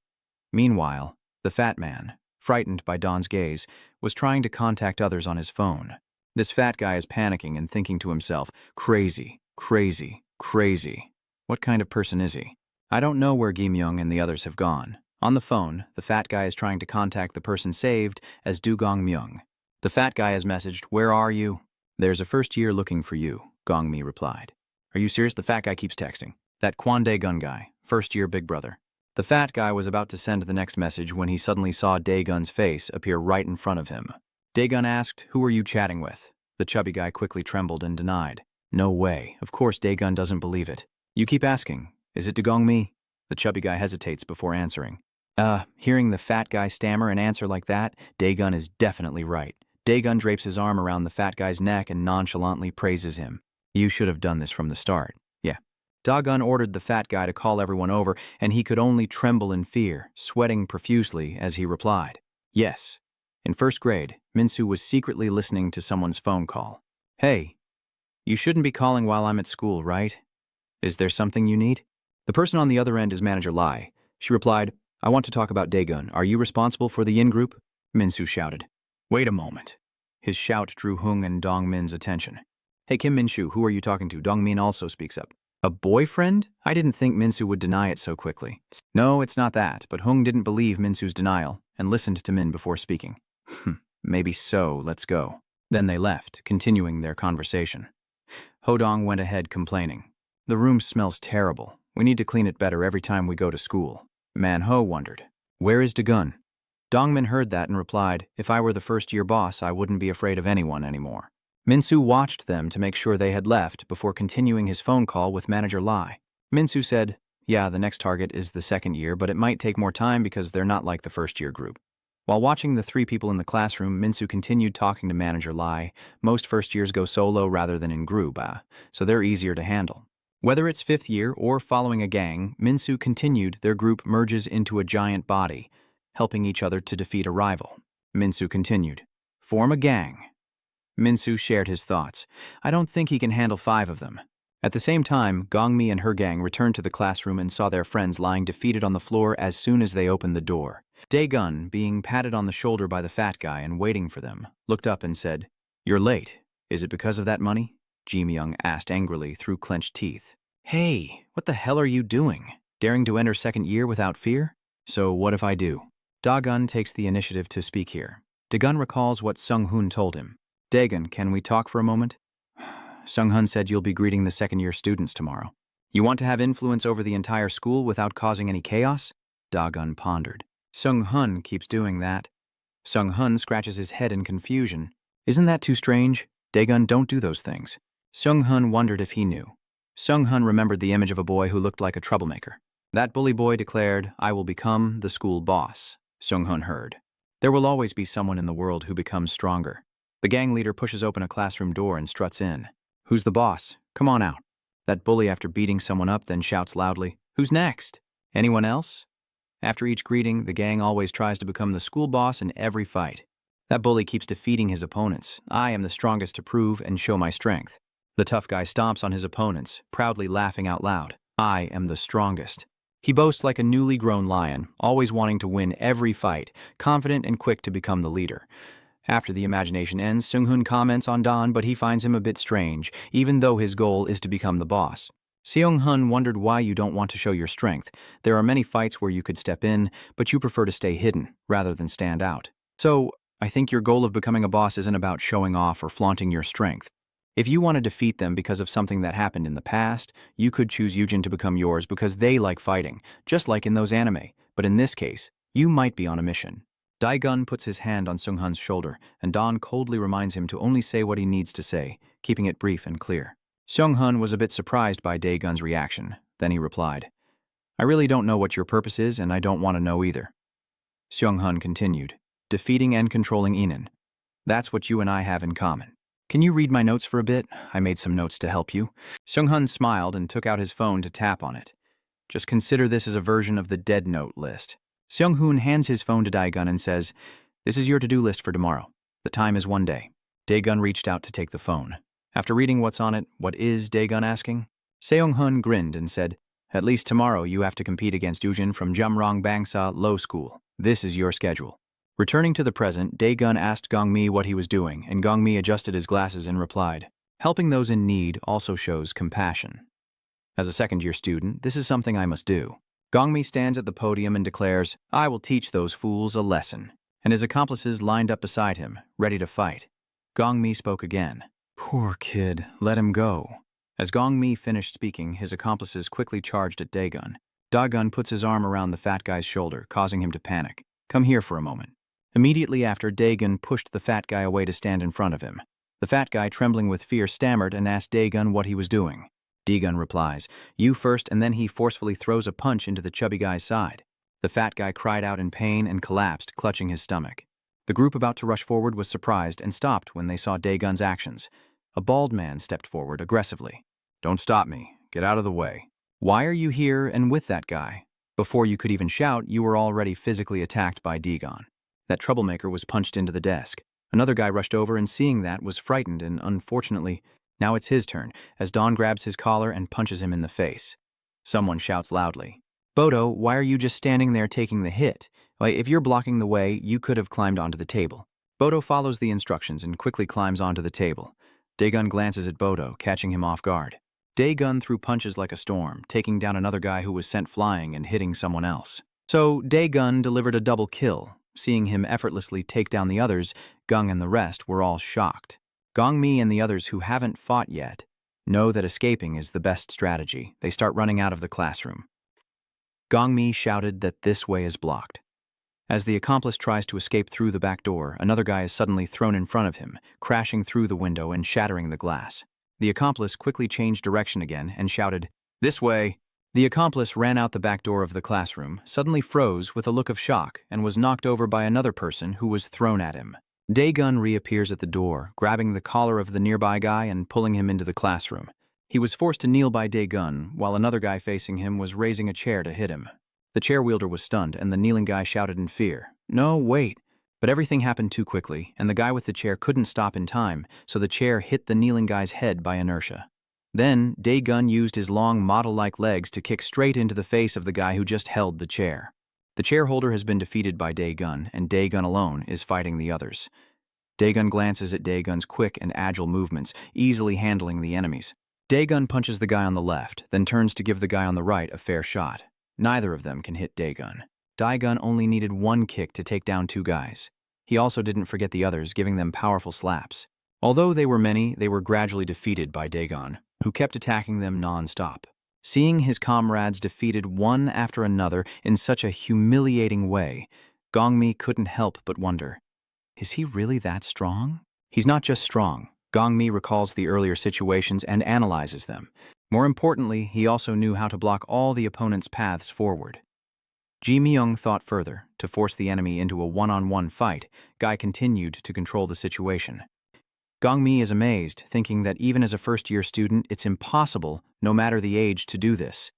Meanwhile, the fat man, frightened by Don's gaze, was trying to contact others on his phone. This fat guy is panicking and thinking to himself, crazy, crazy, crazy. What kind of person is he? I don't know where Gi Myung and the others have gone. On the phone, the fat guy is trying to contact the person saved as Do Gong Myung. The fat guy has messaged, "Where are you?" "There's a first year looking for you," Gong Mi replied. "Are you serious?" The fat guy keeps texting. "That Kwon Dae-gun guy, first year big brother." The fat guy was about to send the next message when he suddenly saw Daegun's face appear right in front of him. Daegun asked, "Who are you chatting with?" The chubby guy quickly trembled and denied. "No way. Of course Daegun doesn't believe it. You keep asking. Is it Dagong Mi?" The chubby guy hesitates before answering. Hearing the fat guy stammer and answer like that, Daegun is definitely right. Daegun drapes his arm around the fat guy's neck and nonchalantly praises him. "You should have done this from the start." Yeah. Daegun ordered the fat guy to call everyone over, and he could only tremble in fear, sweating profusely as he replied, "Yes." In first grade, Minsu was secretly listening to someone's phone call. "Hey, you shouldn't be calling while I'm at school, right? Is there something you need?" The person on the other end is Manager Lai. She replied, "I want to talk about Daegun. Are you responsible for the Yin group?" Minsu shouted. "Wait a moment." His shout drew Hung and Dong Min's attention. "Hey, Kim Minshu, who are you talking to?" Dong Min also speaks up. "A boyfriend?" I didn't think Minsu would deny it so quickly. No, it's not that, but Hung didn't believe Minsu's denial and listened to Min before speaking. Maybe so, let's go. Then they left, continuing their conversation. Hodong went ahead complaining. "The room smells terrible. We need to clean it better every time we go to school." Manho wondered, "Where is Daegun?" Dongmin heard that and replied, "If I were the first-year boss, I wouldn't be afraid of anyone anymore." Minsu watched them to make sure they had left before continuing his phone call with Manager Lai. Minsu said, "Yeah, the next target is the second year, but it might take more time because they're not like the first-year group." While watching the three people in the classroom, Minsu continued talking to Manager Lai. Most first years go solo rather than in group, so they're easier to handle. Whether it's fifth year or following a gang, Minsu continued their group merges into a giant body, helping each other to defeat a rival. Minsu continued, "Form a gang." Minsu shared his thoughts. "I don't think he can handle 5 of them." At the same time, Gongmi and her gang returned to the classroom and saw their friends lying defeated on the floor as soon as they opened the door. Daegun, being patted on the shoulder by the fat guy and waiting for them, looked up and said, "You're late. Is it because of that money?" Ji Myung asked angrily through clenched teeth. "Hey, what the hell are you doing? Daring to enter second year without fear? So what if I do?" Daegun takes the initiative to speak here. Daegun recalls what Sung-hoon told him. "Daegun, can we talk for a moment?" Sung-hoon said you'll be greeting the second-year students tomorrow. "You want to have influence over the entire school without causing any chaos?" Daegun pondered. Sung-hoon keeps doing that. Sung-hoon scratches his head in confusion. "Isn't that too strange? Daegun, don't do those things." Sung-hoon wondered if he knew. Sung-hoon remembered the image of a boy who looked like a troublemaker. That bully boy declared, "I will become the school boss." Sung-hoon heard. There will always be someone in the world who becomes stronger. The gang leader pushes open a classroom door and struts in. "Who's the boss? Come on out." That bully, after beating someone up, then shouts loudly, "Who's next? Anyone else?" After each greeting, the gang always tries to become the school boss in every fight. That bully keeps defeating his opponents. "I am the strongest to prove and show my strength." The tough guy stomps on his opponents, proudly laughing out loud. "I am the strongest." He boasts like a newly grown lion, always wanting to win every fight, confident and quick to become the leader. After the imagination ends, Seung-hoon comments on Don, but he finds him a bit strange, even though his goal is to become the boss. Seung-hoon wondered why you don't want to show your strength. There are many fights where you could step in, but you prefer to stay hidden, rather than stand out. So, I think your goal of becoming a boss isn't about showing off or flaunting your strength. If you want to defeat them because of something that happened in the past, you could choose Yujin to become yours because they like fighting, just like in those anime. But in this case, you might be on a mission. Dae-gun puts his hand on Seung-hoon's shoulder, and Don coldly reminds him to only say what he needs to say, keeping it brief and clear. Seung-hoon was a bit surprised by Dae-gun's reaction. Then he replied, "I really don't know what your purpose is, and I don't want to know either." Seung-hoon continued, "Defeating and controlling Inen. That's what you and I have in common. Can you read my notes for a bit? I made some notes to help you." Seung-hoon smiled and took out his phone to tap on it. "Just consider this as a version of the dead note list." Seung-hoon hands his phone to Dae-gun and says, "This is your to-do list for tomorrow. The time is 1 day." Dae-gun reached out to take the phone. After reading what's on it, "What is?" Dae-gun asking. Seung-hoon grinned and said, "At least tomorrow you have to compete against Yujin from Jumrong Bangsa Low School. This is your schedule." Returning to the present, Dae-gun asked Gong-mi what he was doing, and Gong-mi adjusted his glasses and replied, "Helping those in need also shows compassion. As a second-year student, this is something I must do." Gong-mi stands at the podium and declares, "I will teach those fools a lesson," and his accomplices lined up beside him, ready to fight. Gong-mi spoke again. "Poor kid, let him go." As Gong-mi finished speaking, his accomplices quickly charged at Dae-gun. Dae-gun puts his arm around the fat guy's shoulder, causing him to panic. "Come here for a moment." Immediately after, Dae-gun pushed the fat guy away to stand in front of him. The fat guy, trembling with fear, stammered and asked Dae-gun what he was doing. Dae-gun replies, "You first," and then he forcefully throws a punch into the chubby guy's side. The fat guy cried out in pain and collapsed, clutching his stomach. The group about to rush forward was surprised and stopped when they saw Dae-gun's actions. A bald man stepped forward aggressively. "Don't stop me. Get out of the way." "Why are you here and with that guy?" Before you could even shout, you were already physically attacked by Dae-gun. That troublemaker was punched into the desk. Another guy rushed over and seeing that was frightened and, unfortunately, now it's his turn, as Don grabs his collar and punches him in the face. Someone shouts loudly, "Bodo, why are you just standing there taking the hit? Why, if you're blocking the way, you could have climbed onto the table." Bodo follows the instructions and quickly climbs onto the table. Dae-gun glances at Bodo, catching him off guard. Dae-gun threw punches like a storm, taking down another guy who was sent flying and hitting someone else. So Dae-gun delivered a double kill. Seeing him effortlessly take down the others, Gung and the rest were all shocked. Gong-mi and the others who haven't fought yet know that escaping is the best strategy. They start running out of the classroom. Gong-mi shouted that this way is blocked. As the accomplice tries to escape through the back door, another guy is suddenly thrown in front of him, crashing through the window and shattering the glass. The accomplice quickly changed direction again and shouted, "This way!" The accomplice ran out the back door of the classroom, suddenly froze with a look of shock, and was knocked over by another person who was thrown at him. Dae-gun reappears at the door, grabbing the collar of the nearby guy and pulling him into the classroom. He was forced to kneel by Dae-gun, while another guy facing him was raising a chair to hit him. The chair wielder was stunned, and the kneeling guy shouted in fear, "No, wait!" But everything happened too quickly, and the guy with the chair couldn't stop in time, so the chair hit the kneeling guy's head by inertia. Then, Dae-gun used his long model-like legs to kick straight into the face of the guy who just held the chair. The chair-holder has been defeated by Dae-gun, and Dae-gun alone is fighting the others. Dae-gun glances at Dae-gun's quick and agile movements, easily handling the enemies. Dae-gun punches the guy on the left, then turns to give the guy on the right a fair shot. Neither of them can hit Dae-gun. Dae-gun only needed one kick to take down 2 guys. He also didn't forget the others, giving them powerful slaps. Although they were many, they were gradually defeated by Dae-gun, who kept attacking them non-stop. Seeing his comrades defeated one after another in such a humiliating way, Gong-mi couldn't help but wonder, is he really that strong? He's not just strong. Gong-mi recalls the earlier situations and analyzes them. More importantly, he also knew how to block all the opponent's paths forward. Ji Myung thought further. To force the enemy into a one-on-one fight, Guy continued to control the situation. Gongmi is amazed, thinking that even as a first-year student, it's impossible, no matter the age, to do this.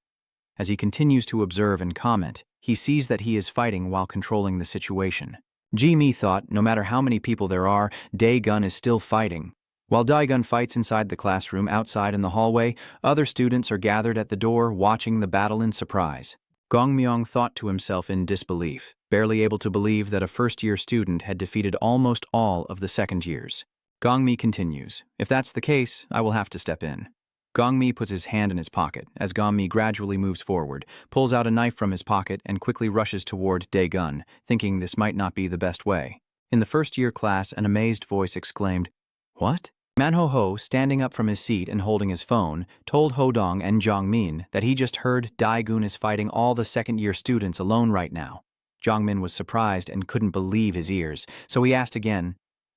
As he continues to observe and comment, he sees that he is fighting while controlling the situation. Ji-mi thought, no matter how many people there are, Dae-gun is still fighting. While Dae-gun fights inside the classroom, outside in the hallway, other students are gathered at the door watching the battle in surprise. Gong Myung thought to himself in disbelief, barely able to believe that a first-year student had defeated almost all of the second years. Gongmi continues, "If that's the case, I will have to step in." Gongmi puts his hand in his pocket as Gongmi gradually moves forward, pulls out a knife from his pocket, and quickly rushes toward Dae-gun, thinking this might not be the best way. In the first-year class, an amazed voice exclaimed, "What?" Manho-ho, standing up from his seat and holding his phone, told Ho-dong and Jong-min that he just heard Dae-gun is fighting all the second-year students alone right now. Jong-min was surprised and couldn't believe his ears, so he asked again,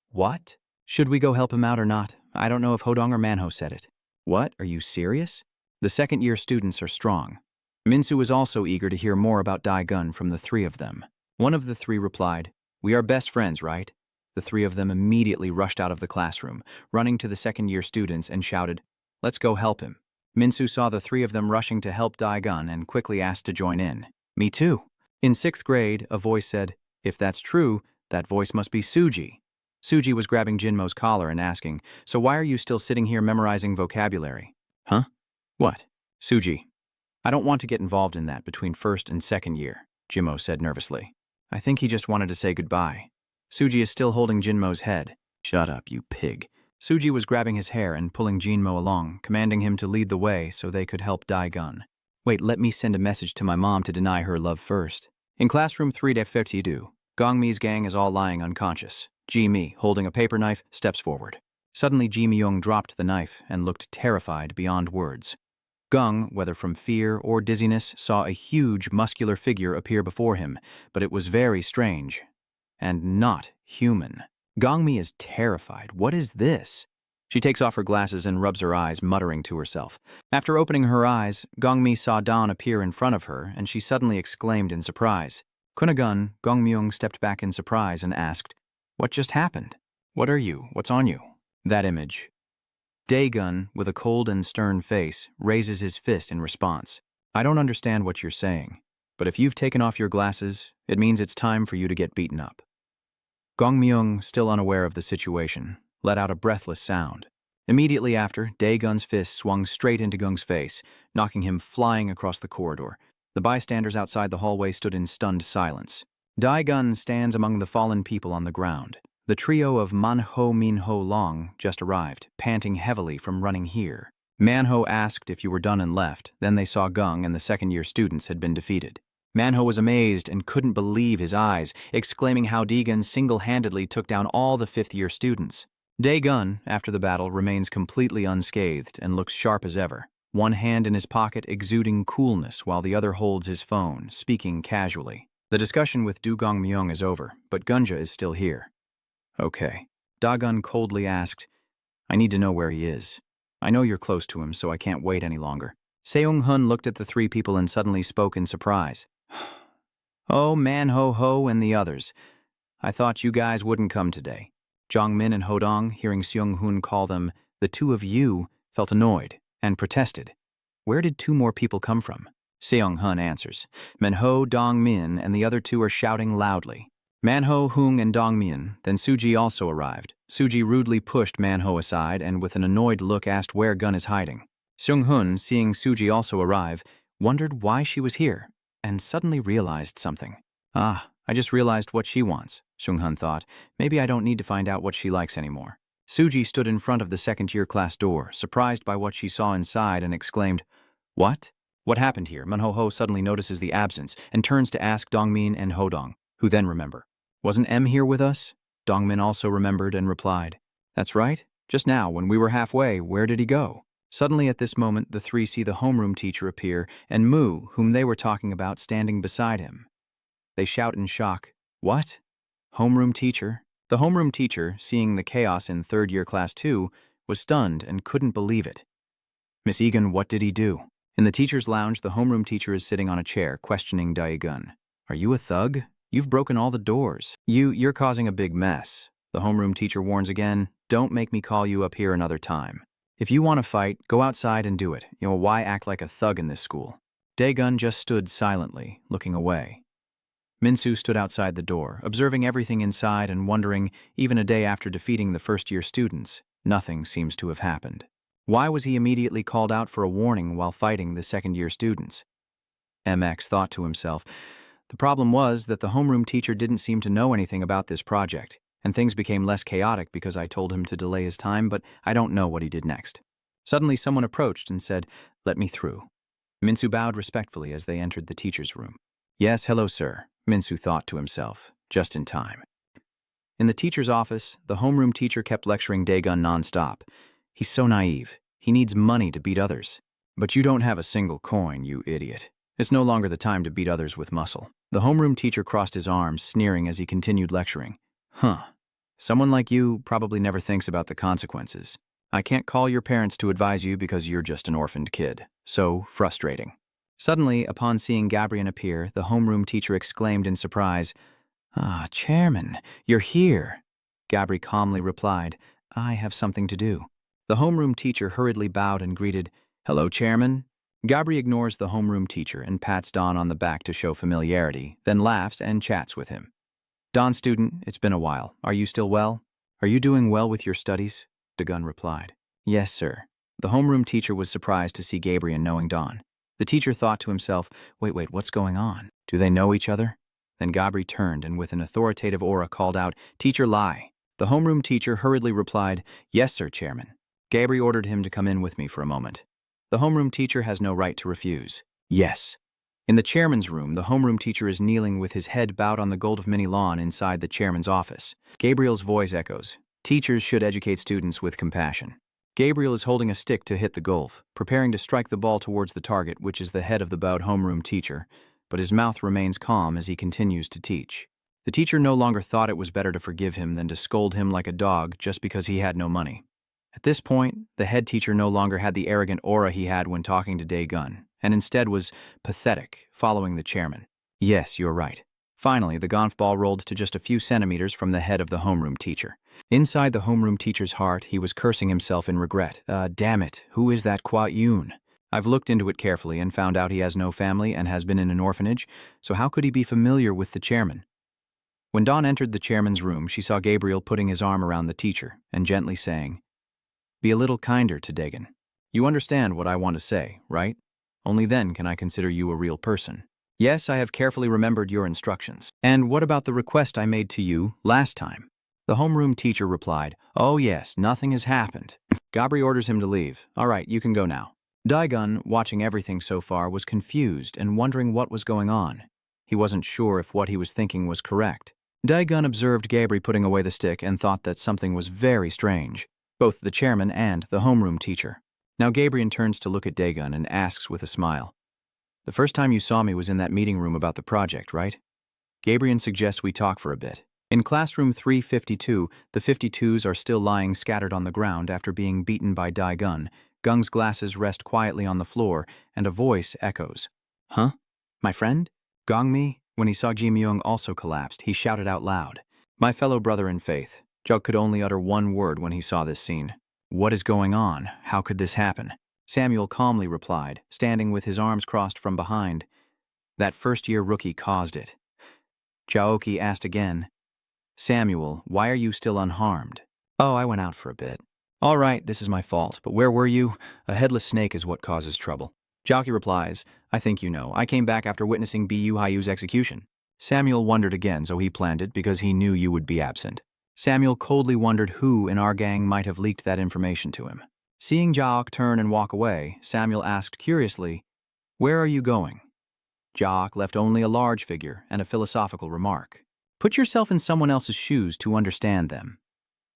"What? Should we go help him out or not? I don't know if Ho-dong or Manho said it." "What? Are you serious?" The second-year students are strong. Minsu was also eager to hear more about Dae-gun from the three of them. One of the three replied, "We are best friends, right?" The three of them immediately rushed out of the classroom, running to the second-year students and shouted, "Let's go help him." Minsu saw the three of them rushing to help Dae-gun and quickly asked to join in. "Me too." In 6th grade, a voice said, "If that's true, that voice must be Suji." Suji was grabbing Jinmo's collar and asking, "So why are you still sitting here memorizing vocabulary?" "Huh? What?" "Suji, I don't want to get involved in that between first and second year," Jinmo said nervously. "I think he just wanted to say goodbye." Suji is still holding Jinmo's head. "Shut up, you pig." Suji was grabbing his hair and pulling Jinmo along, commanding him to lead the way so they could help Dae-gun. "Wait, let me send a message to my mom to deny her love first." In classroom 3-52, Gongmi's gang is all lying unconscious. Ji-mi, holding a paper knife, steps forward. Suddenly, Ji-myung dropped the knife and looked terrified beyond words. Gung, whether from fear or dizziness, saw a huge, muscular figure appear before him, but it was very strange. And not human. Gongmi is terrified. What is this? She takes off her glasses and rubs her eyes, muttering to herself. After opening her eyes, Gongmi saw Dawn appear in front of her, and she suddenly exclaimed in surprise. Kunagun, Gongmyung stepped back in surprise and asked, "What just happened? What are you? What's on you?" That image. Dae-gun, with a cold and stern face, raises his fist in response. "I don't understand what you're saying, but if you've taken off your glasses, it means it's time for you to get beaten up." Gongmyung, still unaware of the situation, let out a breathless sound. Immediately after, Dae-gun's fist swung straight into Gung's face, knocking him flying across the corridor. The bystanders outside the hallway stood in stunned silence. Dae-gun stands among the fallen people on the ground. The trio of Manho Minho Long just arrived, panting heavily from running here. Manho asked if you were done and left, then they saw Gung and the second-year students had been defeated. Manho was amazed and couldn't believe his eyes, exclaiming how Dae-gun single-handedly took down all the fifth-year students. Dae-gun, after the battle, remains completely unscathed and looks sharp as ever, one hand in his pocket exuding coolness while the other holds his phone, speaking casually. The discussion with Du Gongmyung is over, but Gunja is still here. "Okay." Dae-gun coldly asked, "I need to know where he is. I know you're close to him, so I can't wait any longer." Seung-hun looked at the three people and suddenly spoke in surprise. "Oh, Man-ho-ho and the others. I thought you guys wouldn't come today." Jong-min and Ho-dong, hearing Seung-hun call them "the two of you," felt annoyed and protested. "Where did two more people come from?" Seung-hun answers. Manho, Dong-min, and the other two are shouting loudly. Manho, Hung, and Dong-min, then Suji also arrived. Suji rudely pushed Manho aside and with an annoyed look asked where Gun is hiding. Seung-hun, seeing Suji also arrive, wondered why she was here, and suddenly realized something. "Ah, I just realized what she wants," Seung-hun thought. "Maybe I don't need to find out what she likes anymore." Suji stood in front of the second-year class door, surprised by what she saw inside, and exclaimed, "What? What happened here?" Manho-ho suddenly notices the absence and turns to ask Dong-min and Ho-dong, who then remember. "Wasn't M here with us?" Dong-min also remembered and replied, "That's right. Just now, when we were halfway, where did he go?" Suddenly at this moment, the three see the homeroom teacher appear and Moo, whom they were talking about, standing beside him. They shout in shock, "What? Homeroom teacher?" The homeroom teacher, seeing the chaos in third-year class 2, was stunned and couldn't believe it. "Miss Egan, what did he do?" In the teacher's lounge, the homeroom teacher is sitting on a chair, questioning Dae-gun. "Are you a thug? You've broken all the doors. You're causing a big mess." The homeroom teacher warns again, don't make me call you up here another time. If you want to fight, go outside and do it. Why act like a thug in this school? Daegun just stood silently, looking away. Minsu stood outside the door, observing everything inside and wondering, even a day after defeating the first-year students, nothing seems to have happened. Why was he immediately called out for a warning while fighting the second-year students? MX thought to himself. The problem was that the homeroom teacher didn't seem to know anything about this project, and things became less chaotic because I told him to delay his time, but I don't know what he did next. Suddenly someone approached and said, "Let me through." Minsu bowed respectfully as they entered the teacher's room. "Yes, hello, sir," Minsu thought to himself, just in time. In the teacher's office, the homeroom teacher kept lecturing Daegun nonstop. He's so naive. He needs money to beat others. But you don't have a single coin, you idiot. It's no longer the time to beat others with muscle. The homeroom teacher crossed his arms, sneering as he continued lecturing. Someone like you probably never thinks about the consequences. I can't call your parents to advise you because you're just an orphaned kid. So frustrating. Suddenly, upon seeing Gabriel appear, the homeroom teacher exclaimed in surprise, Chairman, you're here. Gabriel calmly replied, I have something to do. The homeroom teacher hurriedly bowed and greeted, Hello, Chairman. Gabriel ignores the homeroom teacher and pats Don on the back to show familiarity, then laughs and chats with him. Don student, it's been a while. Are you still well? Are you doing well with your studies? Daegun replied. Yes, sir. The homeroom teacher was surprised to see Gabriel knowing Don. The teacher thought to himself, wait, what's going on? Do they know each other? Then Gabriel turned and with an authoritative aura called out, Teacher Lai. The homeroom teacher hurriedly replied, Yes, sir, Chairman. Gabriel ordered him to come in with me for a moment. The homeroom teacher has no right to refuse. Yes. In the chairman's room, the homeroom teacher is kneeling with his head bowed on the gold of mini lawn inside the chairman's office. Gabriel's voice echoes, Teachers should educate students with compassion. Gabriel is holding a stick to hit the golf, preparing to strike the ball towards the target, which is the head of the bowed homeroom teacher, but his mouth remains calm as he continues to teach. The teacher no longer thought it was better to forgive him than to scold him like a dog just because he had no money. At this point, the head teacher no longer had the arrogant aura he had when talking to Daegun, and instead was pathetic, following the chairman. Yes, you're right. Finally, the golf ball rolled to just a few centimeters from the head of the homeroom teacher. Inside the homeroom teacher's heart, he was cursing himself in regret. Damn it, who is that Kwa Yoon? I've looked into it carefully and found out he has no family and has been in an orphanage, so how could he be familiar with the chairman? When Dawn entered the chairman's room, she saw Gabriel putting his arm around the teacher and gently saying, Be a little kinder to Daegun. You understand what I want to say, right? Only then can I consider you a real person. Yes, I have carefully remembered your instructions. And what about the request I made to you last time? The homeroom teacher replied, Oh yes, nothing has happened. Gabriel orders him to leave. All right, you can go now. Daegun, watching everything so far, was confused and wondering what was going on. He wasn't sure if what he was thinking was correct. Daegun observed Gabriel putting away the stick and thought that something was very strange, both the chairman and the homeroom teacher. Now Gabriel turns to look at Daegun and asks with a smile, The first time you saw me was in that meeting room about the project, right? Gabriel suggests we talk for a bit. In classroom 352, the 52s are still lying scattered on the ground after being beaten by Daegun. Gung's glasses rest quietly on the floor, and a voice echoes. Huh? My friend? Gongmi? When he saw Ji Myung also collapsed, he shouted out loud. My fellow brother in faith. Jug could only utter one word when he saw this scene. What is going on? How could this happen? Samuel calmly replied, standing with his arms crossed from behind. That first-year rookie caused it. Jaoki asked again, Samuel, why are you still unharmed? Oh, I went out for a bit. All right, this is my fault, but where were you? A headless snake is what causes trouble. Jaoki replies, I think you know. I came back after witnessing Bu Hayu's execution. Samuel wondered again, so he planned it because he knew you would be absent. Samuel coldly wondered who in our gang might have leaked that information to him. Seeing Jaok turn and walk away, Samuel asked curiously, Where are you going? Jaok left only a large figure and a philosophical remark. Put yourself in someone else's shoes to understand them.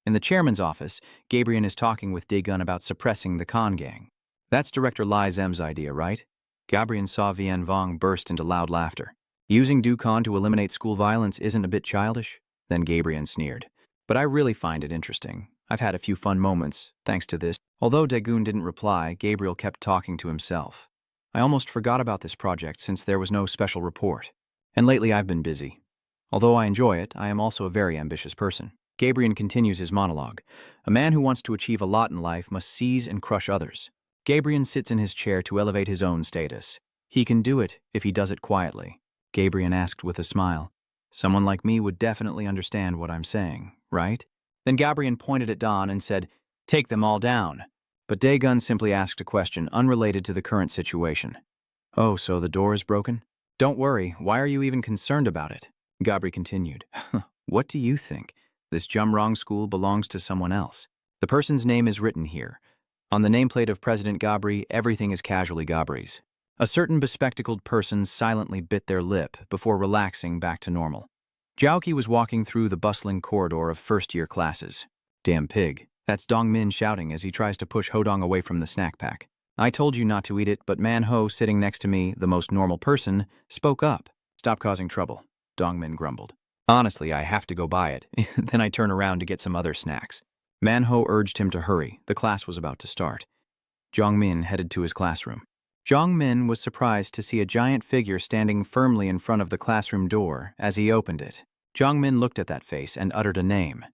In the chairman's office, Gabriel is talking with Daegun about suppressing the Khan gang. That's Director Lai Zem's idea, right? Gabriel saw Vien Vong burst into loud laughter. Using Dukhan to eliminate school violence isn't a bit childish? Then Gabriel sneered. But I really find it interesting. I've had a few fun moments, thanks to this. Although Daegun didn't reply, Gabriel kept talking to himself. I almost forgot about this project since there was no special report. And lately I've been busy. Although I enjoy it, I am also a very ambitious person. Gabriel continues his monologue. A man who wants to achieve a lot in life must seize and crush others. Gabriel sits in his chair to elevate his own status. He can do it if he does it quietly. Gabriel asked with a smile. Someone like me would definitely understand what I'm saying, right? Then Gabriel pointed at Don and said, "Take them all down." But Daegun simply asked a question unrelated to the current situation. "Oh, so the door is broken? Don't worry, why are you even concerned about it?" Gabriel continued. "What do you think? This Jumrong school belongs to someone else. The person's name is written here. On the nameplate of President Gabri, everything is casually Gabri's." A certain bespectacled person silently bit their lip before relaxing back to normal. Jiaoqi was walking through the bustling corridor of first-year classes. "Damn pig." That's Dongmin shouting as he tries to push Hodong away from the snack pack. "I told you not to eat it, but Manho, sitting next to me, the most normal person, spoke up." "Stop causing trouble," Dongmin grumbled. "Honestly, I have to go buy it." Then I turn around to get some other snacks. Manho urged him to hurry. The class was about to start. Zhongmin headed to his classroom. Zhongmin was surprised to see a giant figure standing firmly in front of the classroom door as he opened it. Zhongmin looked at that face and uttered a name.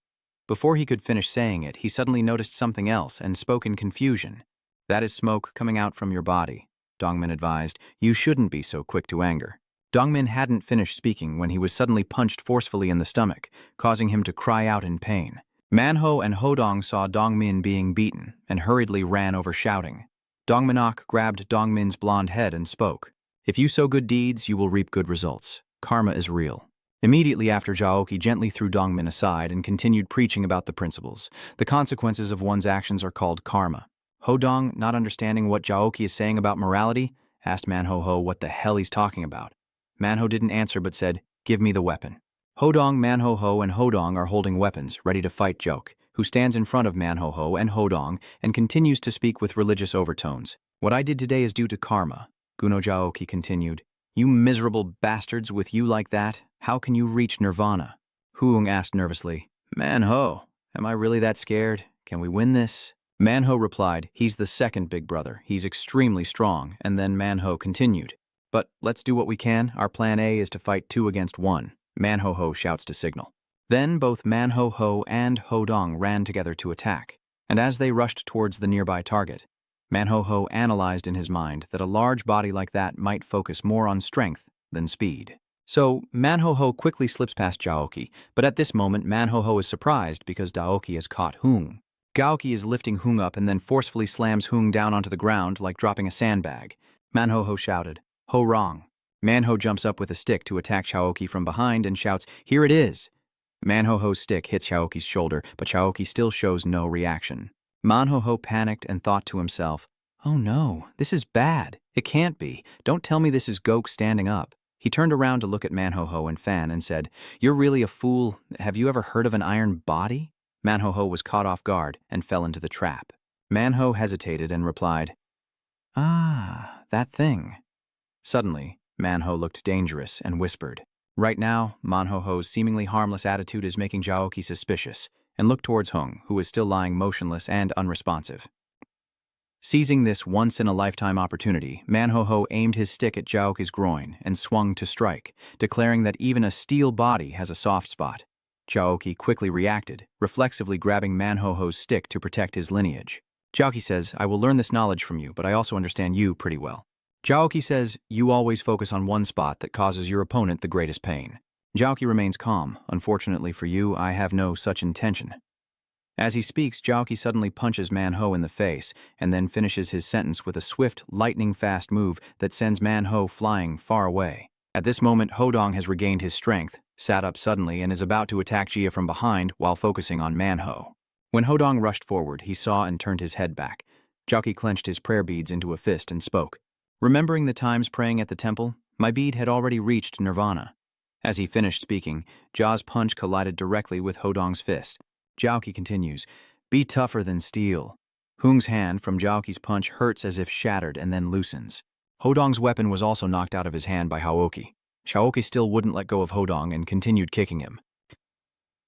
Before he could finish saying it, he suddenly noticed something else and spoke in confusion. "That is smoke coming out from your body," Dongmin advised. "You shouldn't be so quick to anger." Dongmin hadn't finished speaking when he was suddenly punched forcefully in the stomach, causing him to cry out in pain. Manho and Hodong saw Dongmin being beaten and hurriedly ran over shouting. Dongminok grabbed Dongmin's blonde head and spoke. "If you sow good deeds, you will reap good results. Karma is real." Immediately after, Jiaoqi gently threw Dongmin aside and continued preaching about the principles. The consequences of one's actions are called karma. Hodong, not understanding what Jiaoqi is saying about morality, asked Manho what the hell he's talking about. Manho didn't answer but said, "Give me the weapon." Hodong, Manho and Hodong are holding weapons, ready to fight Joke, who stands in front of Manho and Hodong and continues to speak with religious overtones. "What I did today is due to karma," Guno Jiaoqi continued. "You miserable bastards, with you like that, how can you reach nirvana?" Hoong asked nervously, "Manho, am I really that scared? Can we win this?" Manho replied, "He's the second big brother. He's extremely strong." And then Manho continued, "But let's do what we can. Our plan A is to fight 2 against 1. Manho shouts to signal. Then both Manho and Hodong ran together to attack. And as they rushed towards the nearby target, Manho analyzed in his mind that a large body like that might focus more on strength than speed. So Manho quickly slips past Jiaoqi, but at this moment Manho is surprised because Daoki has caught Hoong. Gaoki is lifting Hoong up and then forcefully slams Hoong down onto the ground like dropping a sandbag. Manho shouted, "Ho wrong." Manho jumps up with a stick to attack Xiaoqi from behind and shouts, "Here it is." Manho's stick hits Xiaoqi's shoulder, but Xiaoqi still shows no reaction. Manho panicked and thought to himself, "Oh no, this is bad. It can't be. Don't tell me this is Gok standing up." He turned around to look at Manho and Fan and said, "You're really a fool. Have you ever heard of an iron body?" Manho was caught off guard and fell into the trap. Manho hesitated and replied, "Ah, that thing." Suddenly, Manho looked dangerous and whispered. Right now, Manho's seemingly harmless attitude is making Jiaoqi suspicious, and looked towards Hung, who is still lying motionless and unresponsive. Seizing this once-in-a-lifetime opportunity, Manho aimed his stick at Jiaoqi's groin and swung to strike, declaring that even a steel body has a soft spot. Jiaoqi quickly reacted, reflexively grabbing Manho's stick to protect his lineage. Jiaoqi says, "I will learn this knowledge from you, but I also understand you pretty well." Jiaoqi says, "You always focus on one spot that causes your opponent the greatest pain." Jiaoqi remains calm. "Unfortunately for you, I have no such intention." As he speaks, Jiaoqi suddenly punches Manho in the face and then finishes his sentence with a swift, lightning-fast move that sends Manho flying far away. At this moment, Hodong has regained his strength, sat up suddenly, and is about to attack Jia from behind while focusing on Manho. When Hodong rushed forward, he saw and turned his head back. Jiaoqi clenched his prayer beads into a fist and spoke. Remembering the times praying at the temple, my bead had already reached nirvana. As he finished speaking, Jia's punch collided directly with Hodong's fist. Jiaoqi continues, "Be tougher than steel." Hung's hand from Jiaoqi's punch hurts as if shattered and then loosens. Hodong's weapon was also knocked out of his hand by Xiaoqi. Xiaoqi still wouldn't let go of Hodong and continued kicking him.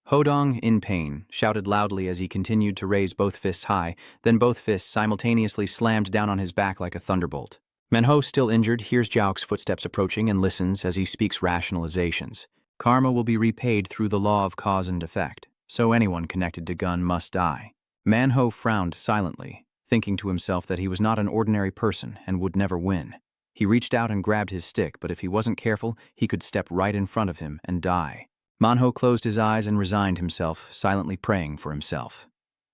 Hodong, in pain, shouted loudly as he continued to raise both fists high, then both fists simultaneously slammed down on his back like a thunderbolt. Manho, still injured, hears Jiaoqi's footsteps approaching and listens as he speaks rationalizations. Karma will be repaid through the law of cause and effect. so anyone connected to Gun must die. Manhwa frowned silently, thinking to himself that he was not an ordinary person and would never win. He reached out and grabbed his stick, but if he wasn't careful, he could step right in front of him and die. Manhwa closed his eyes and resigned himself, silently praying for himself.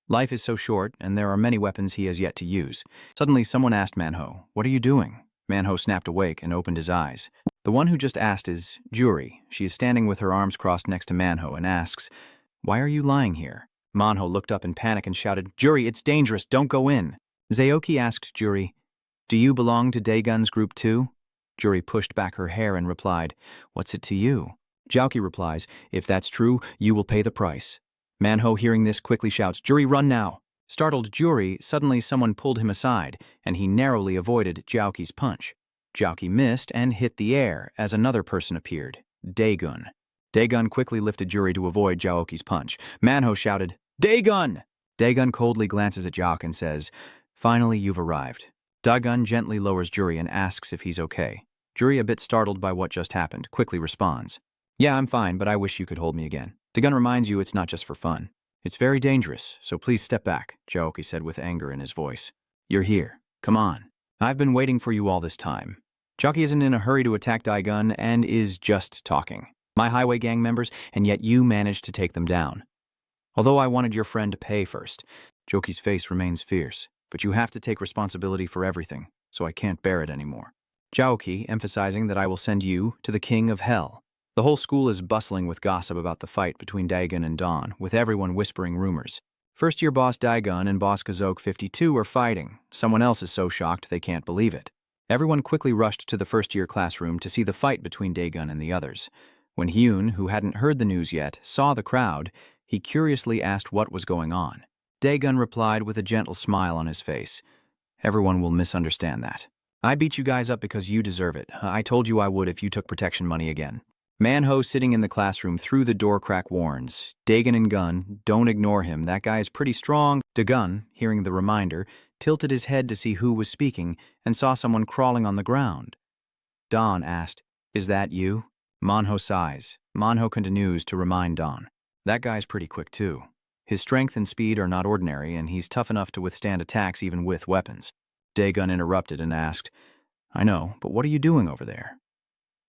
Life is so short, and there are many weapons he has yet to use. Suddenly, someone asked Manhwa, "What are you doing?" Manhwa snapped awake and opened his eyes. The one who just asked is Juri. She is standing with her arms crossed next to Manhwa and asks, "Why are you lying here?" Manhwa looked up in panic and shouted, "Juri, it's dangerous, don't go in." Zaoki asked Juri, "Do you belong to Daegun's group too?" Juri pushed back her hair and replied, "What's it to you?" Jaoki replies, "If that's true, you will pay the price." Manhwa, hearing this, quickly shouts, "Juri, run now!" Startled Juri, suddenly someone pulled him aside, and he narrowly avoided Jaoki's punch. Jaoki missed and hit the air as another person appeared, Daegun. Daegun quickly lifted Juri to avoid Jaoki's punch. Manhwa shouted, "Daegun!" Daegun coldly glances at Jaoki and says, "Finally, you've arrived." Daegun gently lowers Juri and asks if he's okay. Juri, a bit startled by what just happened, quickly responds, "Yeah, I'm fine, but I wish you could hold me again." Daegun reminds you it's not just for fun. "It's very dangerous, so please step back," Jaoki said with anger in his voice. "You're here. Come on. I've been waiting for you all this time." Jaoki isn't in a hurry to attack Daegun and is just talking. "My highway gang members, and yet you managed to take them down. Although I wanted your friend to pay first." Joki's face remains fierce, "But you have to take responsibility for everything, so I can't bear it anymore." Jaoki, emphasizing that I will send you to the King of Hell. The whole school is bustling with gossip about the fight between Daegun and Dawn, with everyone whispering rumors. First-year boss Daegun and boss Kazok 52 are fighting. Someone else is so shocked they can't believe it. Everyone quickly rushed to the first-year classroom to see the fight between Daegun and the others. When Hyun, who hadn't heard the news yet, saw the crowd, he curiously asked what was going on. Daegun replied with a gentle smile on his face, "Everyone will misunderstand that. I beat you guys up because you deserve it. I told you I would if you took protection money again." Manhwa, sitting in the classroom through the door crack, warns, "Daegun and Gun, don't ignore him. That guy is pretty strong." Daegun, hearing the reminder, tilted his head to see who was speaking and saw someone crawling on the ground. Dawn asked, "Is that you?" Manhwa sighs. Manhwa continues to remind Dawn, "That guy's pretty quick too. His strength and speed are not ordinary, and he's tough enough to withstand attacks even with weapons." Daegun interrupted and asked, "I know, but what are you doing over there?"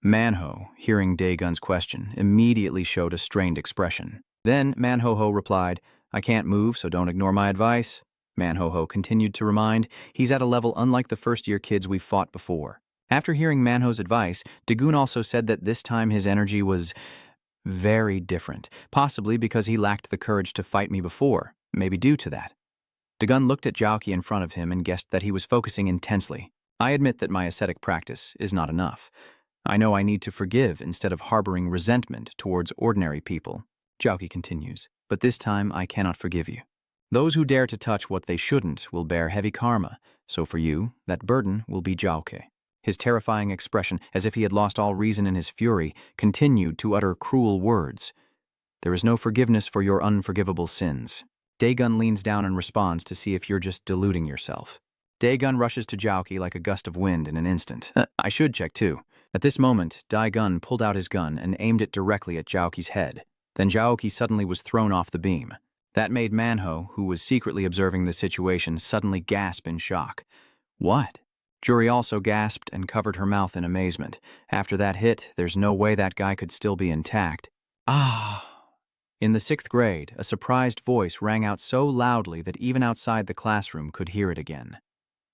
Manhwa, hearing Daegun's question, immediately showed a strained expression. Then Manhwa replied, "I can't move, so don't ignore my advice." Manhwa continued to remind, "He's at a level unlike the first-year kids we've fought before." After hearing Manhwa's advice, Daegun also said that this time his energy was very different, possibly because he lacked the courage to fight me before, maybe due to that. Daegun looked at Jaoki in front of him and guessed that he was focusing intensely. "I admit that my ascetic practice is not enough. I know I need to forgive instead of harboring resentment towards ordinary people." Jaoki continues, "But this time I cannot forgive you. Those who dare to touch what they shouldn't will bear heavy karma, so for you, that burden will be Jaoki." His terrifying expression, as if he had lost all reason in his fury, continued to utter cruel words. "There is no forgiveness for your unforgivable sins." Daegun leans down and responds to see if you're just deluding yourself. Daegun rushes to Jaoki like a gust of wind in an instant. "I should check too." At this moment, Daegun pulled out his gun and aimed it directly at Jaoki's head. Then Jaoki suddenly was thrown off the beam. That made Manhwa, who was secretly observing the situation, suddenly gasp in shock. "What?" Juri also gasped and covered her mouth in amazement. After that hit, there's no way that guy could still be intact. "Ah!" In the 6th grade, a surprised voice rang out so loudly that even outside the classroom could hear it again.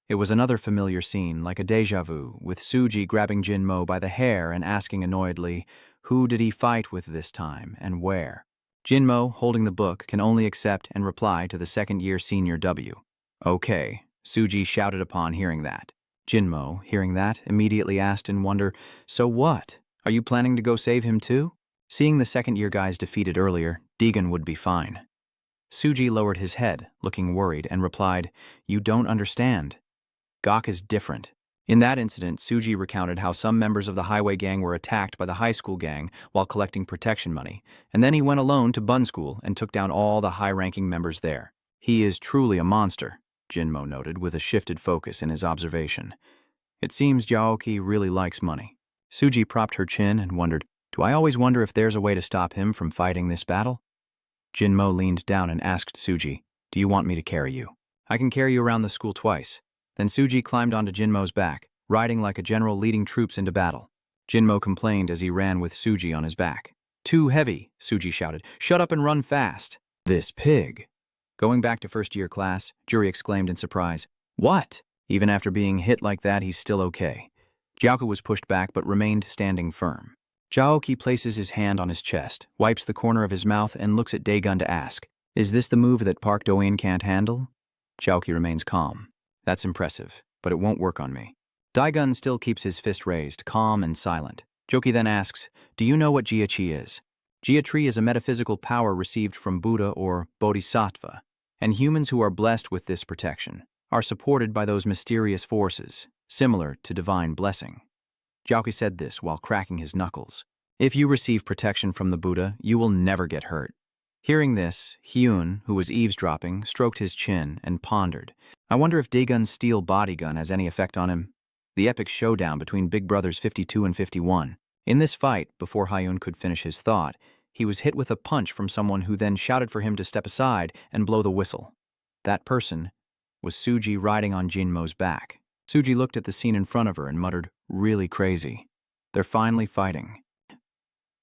It was another familiar scene, like a déjà vu, with Suji grabbing Jinmo by the hair and asking annoyedly, who did he fight with this time, and where? Jinmo, holding the book, can only accept and reply to the second-year senior W. "Okay," Suji shouted upon hearing that. Jinmo, hearing that, immediately asked in wonder, "So what? Are you planning to go save him too?" Seeing the second-year guys defeated earlier, Daegun would be fine. Suji lowered his head, looking worried, and replied, "You don't understand. Gok is different." In that incident, Suji recounted how some members of the highway gang were attacked by the high school gang while collecting protection money, and then he went alone to Bun School and took down all the high-ranking members there. "He is truly a monster," Jinmo noted with a shifted focus in his observation. "It seems Jaoki really likes money." Suji propped her chin and wondered, "Do I always wonder if there's a way to stop him from fighting this battle?" Jinmo leaned down and asked Suji, "Do you want me to carry you?" "I can carry you around the school twice." Then Suji climbed onto Jinmo's back, riding like a general leading troops into battle. Jinmo complained as he ran with Suji on his back. "Too heavy," Suji shouted. "Shut up and run fast." "This pig." Going back to first-year class, Juri exclaimed in surprise. "What?" Even after being hit like that, he's still okay. Jiaoka was pushed back but remained standing firm. Jiaoki places his hand on his chest, wipes the corner of his mouth, and looks at Daegun to ask, "Is this the move that Park Do-in can't handle?" Jiaoki remains calm. "That's impressive, but it won't work on me." Daegun still keeps his fist raised, calm and silent. Joki then asks, "Do you know what Jia-chi is?" Jia-chi is a metaphysical power received from Buddha or Bodhisattva, and humans who are blessed with this protection are supported by those mysterious forces, similar to divine blessing. Jiaoki said this while cracking his knuckles. "If you receive protection from the Buddha, you will never get hurt." Hearing this, Hyun, who was eavesdropping, stroked his chin and pondered. "I wonder if Daegun's steel body gun has any effect on him." The epic showdown between Big Brothers 52 and 51. In this fight, before Hyun could finish his thought, he was hit with a punch from someone who then shouted for him to step aside and blow the whistle. That person was Suji riding on Jinmo's back. Suji looked at the scene in front of her and muttered, "Really crazy. They're finally fighting."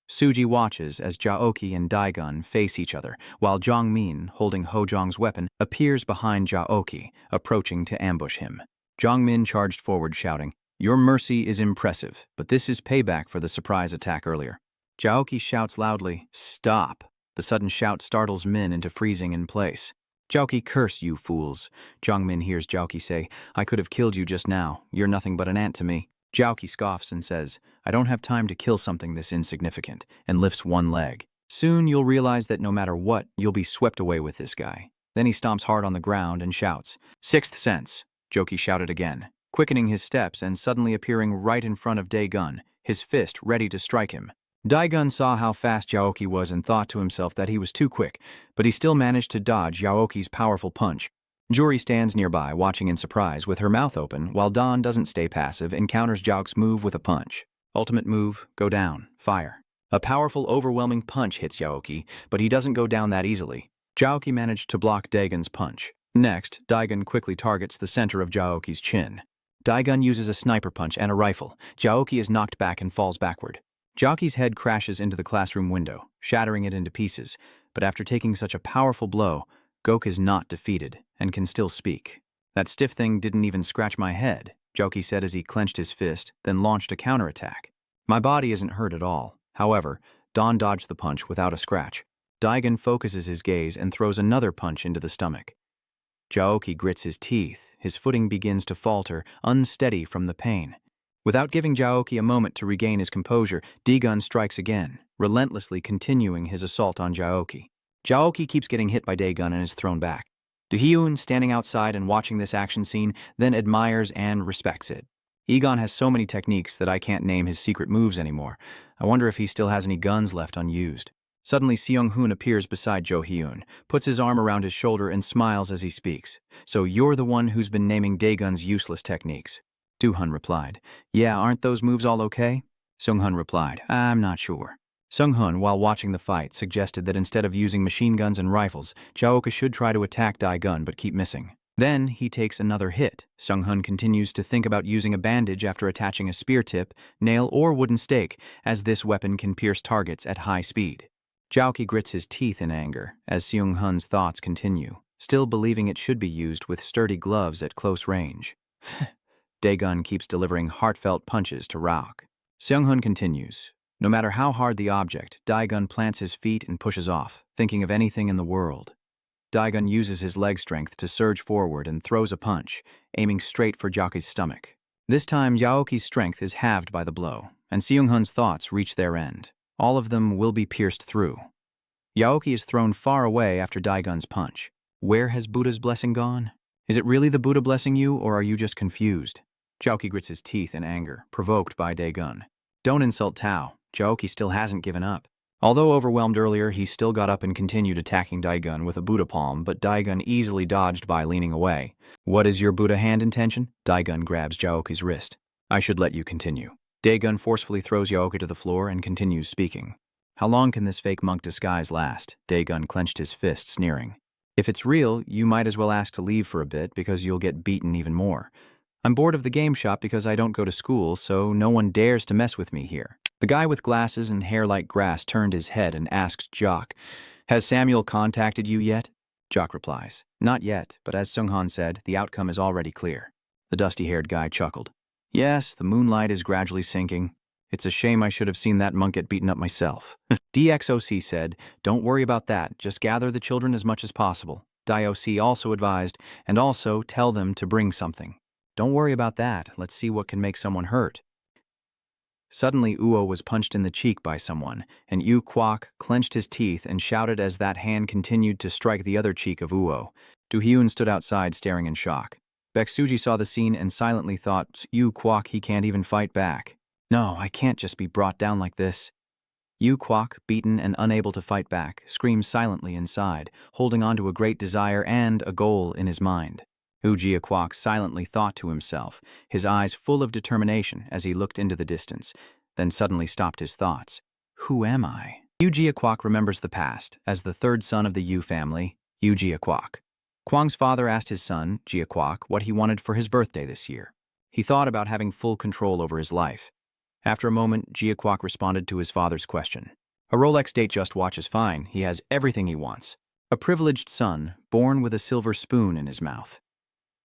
Suji watches as Jaoki and Daegun face each other, while Jongmin, holding Hojong's weapon, appears behind Jaoki, approaching to ambush him. Jongmin charged forward, shouting, "Your mercy is impressive, but this is payback for the surprise attack earlier." Jaoki shouts loudly, "Stop!" The sudden shout startles Min into freezing in place. "Jaoki, curse you fools." Jongmin hears Jaoki say, "I could have killed you just now. You're nothing but an ant to me." Jaoki scoffs and says, "I don't have time to kill something this insignificant," and lifts one leg. "Soon you'll realize that no matter what, you'll be swept away with this guy." Then he stomps hard on the ground and shouts, "Sixth sense!" Joki shouted again, quickening his steps and suddenly appearing right in front of Daegun, his fist ready to strike him. Daegun saw how fast Jaoki was and thought to himself that he was too quick, but he still managed to dodge Jaoki's powerful punch. Juri stands nearby, watching in surprise, with her mouth open, while Dawn doesn't stay passive, encounters Jaok's move with a punch. Ultimate move, go down, fire. A powerful, overwhelming punch hits Jaoki, but he doesn't go down that easily. Jaoki managed to block Daegun's punch. Next, Daegun quickly targets the center of Jaoki's chin. Daegun uses a sniper punch and a rifle. Jaoki is knocked back and falls backward. Jaoki's head crashes into the classroom window, shattering it into pieces, but after taking such a powerful blow, Gok is not defeated and can still speak. "That stiff thing didn't even scratch my head," Jaoki said as he clenched his fist, then launched a counterattack. "My body isn't hurt at all." However, Dawn dodged the punch without a scratch. Daegun focuses his gaze and throws another punch into the stomach. Jaoki grits his teeth. His footing begins to falter, unsteady from the pain. Without giving Jaoki a moment to regain his composure, Daegun strikes again, relentlessly continuing his assault on Jaoki. Jaoki keeps getting hit by Daegun and is thrown back. Do-hyun, standing outside and watching this action scene, then admires and respects it. Egon has so many techniques that I can't name his secret moves anymore. I wonder if he still has any guns left unused. Suddenly, Seong-hoon appears beside Jo-hyun, puts his arm around his shoulder and smiles as he speaks. "So you're the one who's been naming Daegun's useless techniques?" Do-hun replied, "Yeah, aren't those moves all okay?" Seong-hun replied, "I'm not sure." Seong-hun, while watching the fight, suggested that instead of using machine guns and rifles, Jaoka should try to attack Daegun but keep missing. Then he takes another hit. Seong-hun continues to think about using a bandage after attaching a spear tip, nail, or wooden stake, as this weapon can pierce targets at high speed. Jaoki grits his teeth in anger as Seong-hun's thoughts continue, still believing it should be used with sturdy gloves at close range. Daegun keeps delivering heartfelt punches to Raok. Seong-hun continues. No matter how hard the object, Daegun plants his feet and pushes off, thinking of anything in the world. Daegun uses his leg strength to surge forward and throws a punch, aiming straight for Jaoki's stomach. This time, Jaoki's strength is halved by the blow, and Seong-hun's thoughts reach their end. All of them will be pierced through. Jaoki is thrown far away after Daegun's punch. Where has Buddha's blessing gone? Is it really the Buddha blessing you, or are you just confused? Jaoki grits his teeth in anger, provoked by Daegun. Don't insult Tao. Jaoki still hasn't given up. Although overwhelmed earlier, he still got up and continued attacking Daegun with a Buddha palm, but Daegun easily dodged by leaning away. "What is your Buddha hand intention?" Daegun grabs Jaoki's wrist. "I should let you continue." Daegun forcefully throws Jaoki to the floor and continues speaking. How long can this fake monk disguise last? Daegun clenched his fist, sneering. If it's real, you might as well ask to leave for a bit because you'll get beaten even more. I'm bored of the game shop because I don't go to school, so no one dares to mess with me here. The guy with glasses and hair like grass turned his head and asked Jock, "Has Samuel contacted you yet?" Jock replies, "Not yet, but as Sunghan said, the outcome is already clear." The dusty-haired guy chuckled. "Yes, the moonlight is gradually sinking. It's a shame I should have seen that monk get beaten up myself." DXOC said, "Don't worry about that, just gather the children as much as possible." DIOC also advised, "And also tell them to bring something." "Don't worry about that, let's see what can make someone hurt." Suddenly, Uo was punched in the cheek by someone, and Yu Kwok clenched his teeth and shouted as that hand continued to strike the other cheek of Uo. Do Hyun stood outside staring in shock. Baeksuji saw the scene and silently thought, Yu Kwok, he can't even fight back. No, I can't just be brought down like this. Yu Kwok, beaten and unable to fight back, screamed silently inside, holding on to a great desire and a goal in his mind. Ujia Kwok silently thought to himself, his eyes full of determination as he looked into the distance, then suddenly stopped his thoughts. Who am I? Ujia Kwok remembers the past, as the third son of the Yu family, Ujia Kwok. Kwang's father asked his son, Jia Kwok, what he wanted for his birthday this year. He thought about having full control over his life. After a moment, Jia Kwok responded to his father's question. A Rolex Datejust watch is fine, he has everything he wants. A privileged son, born with a silver spoon in his mouth.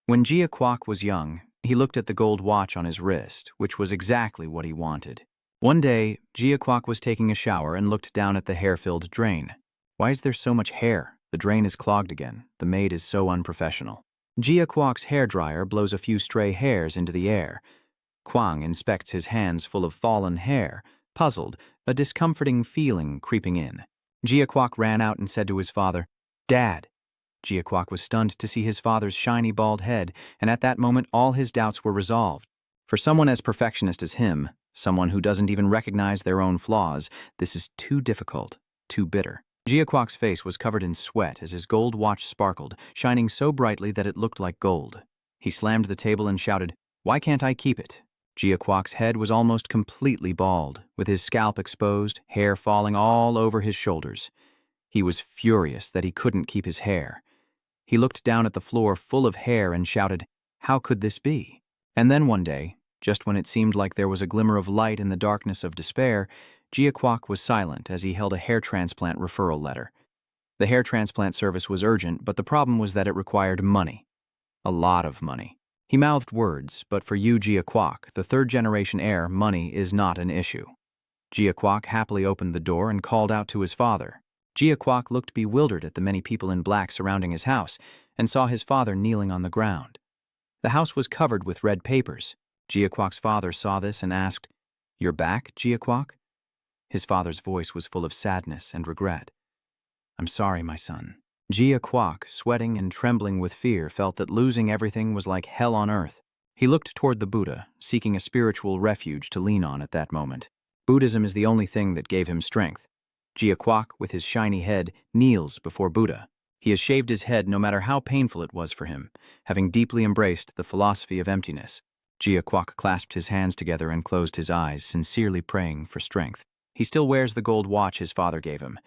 When Jia Kwok was young, he looked at the gold watch on his wrist, which was exactly what he wanted. One day, Jia Kwok was taking a shower and looked down at the hair-filled drain. Why is there so much hair? The drain is clogged again. The maid is so unprofessional. Jia Kwok's hairdryer blows a few stray hairs into the air. Kwang inspects his hands full of fallen hair, puzzled, a discomforting feeling creeping in. Jia Kwok ran out and said to his father, "Dad." Jia Kwok was stunned to see his father's shiny bald head, and at that moment all his doubts were resolved. For someone as perfectionist as him, someone who doesn't even recognize their own flaws, this is too difficult, too bitter. Jia Kwok's face was covered in sweat as his gold watch sparkled, shining so brightly that it looked like gold. He slammed the table and shouted, "Why can't I keep it?" Jia Kwok's head was almost completely bald, with his scalp exposed, hair falling all over his shoulders. He was furious that he couldn't keep his hair. He looked down at the floor full of hair and shouted, "How could this be?" And then one day, just when it seemed like there was a glimmer of light in the darkness of despair, Jia Kwok was silent as he held a hair transplant referral letter. The hair transplant service was urgent, but the problem was that it required money. A lot of money. He mouthed words, but for Yu Jia Kwok, the third-generation heir, money is not an issue. Jia Kwok happily opened the door and called out to his father. Jia Kwok looked bewildered at the many people in black surrounding his house and saw his father kneeling on the ground. The house was covered with red papers. Jia Kwok's father saw this and asked, "You're back, Jia Kwok?" His father's voice was full of sadness and regret. "I'm sorry, my son." Jia Kwok, sweating and trembling with fear, felt that losing everything was like hell on earth. He looked toward the Buddha, seeking a spiritual refuge to lean on at that moment. Buddhism is the only thing that gave him strength. Jia Kwok, with his shiny head, kneels before Buddha. He has shaved his head no matter how painful it was for him, having deeply embraced the philosophy of emptiness. Jia Kwok clasped his hands together and closed his eyes, sincerely praying for strength. He still wears the gold watch his father gave him,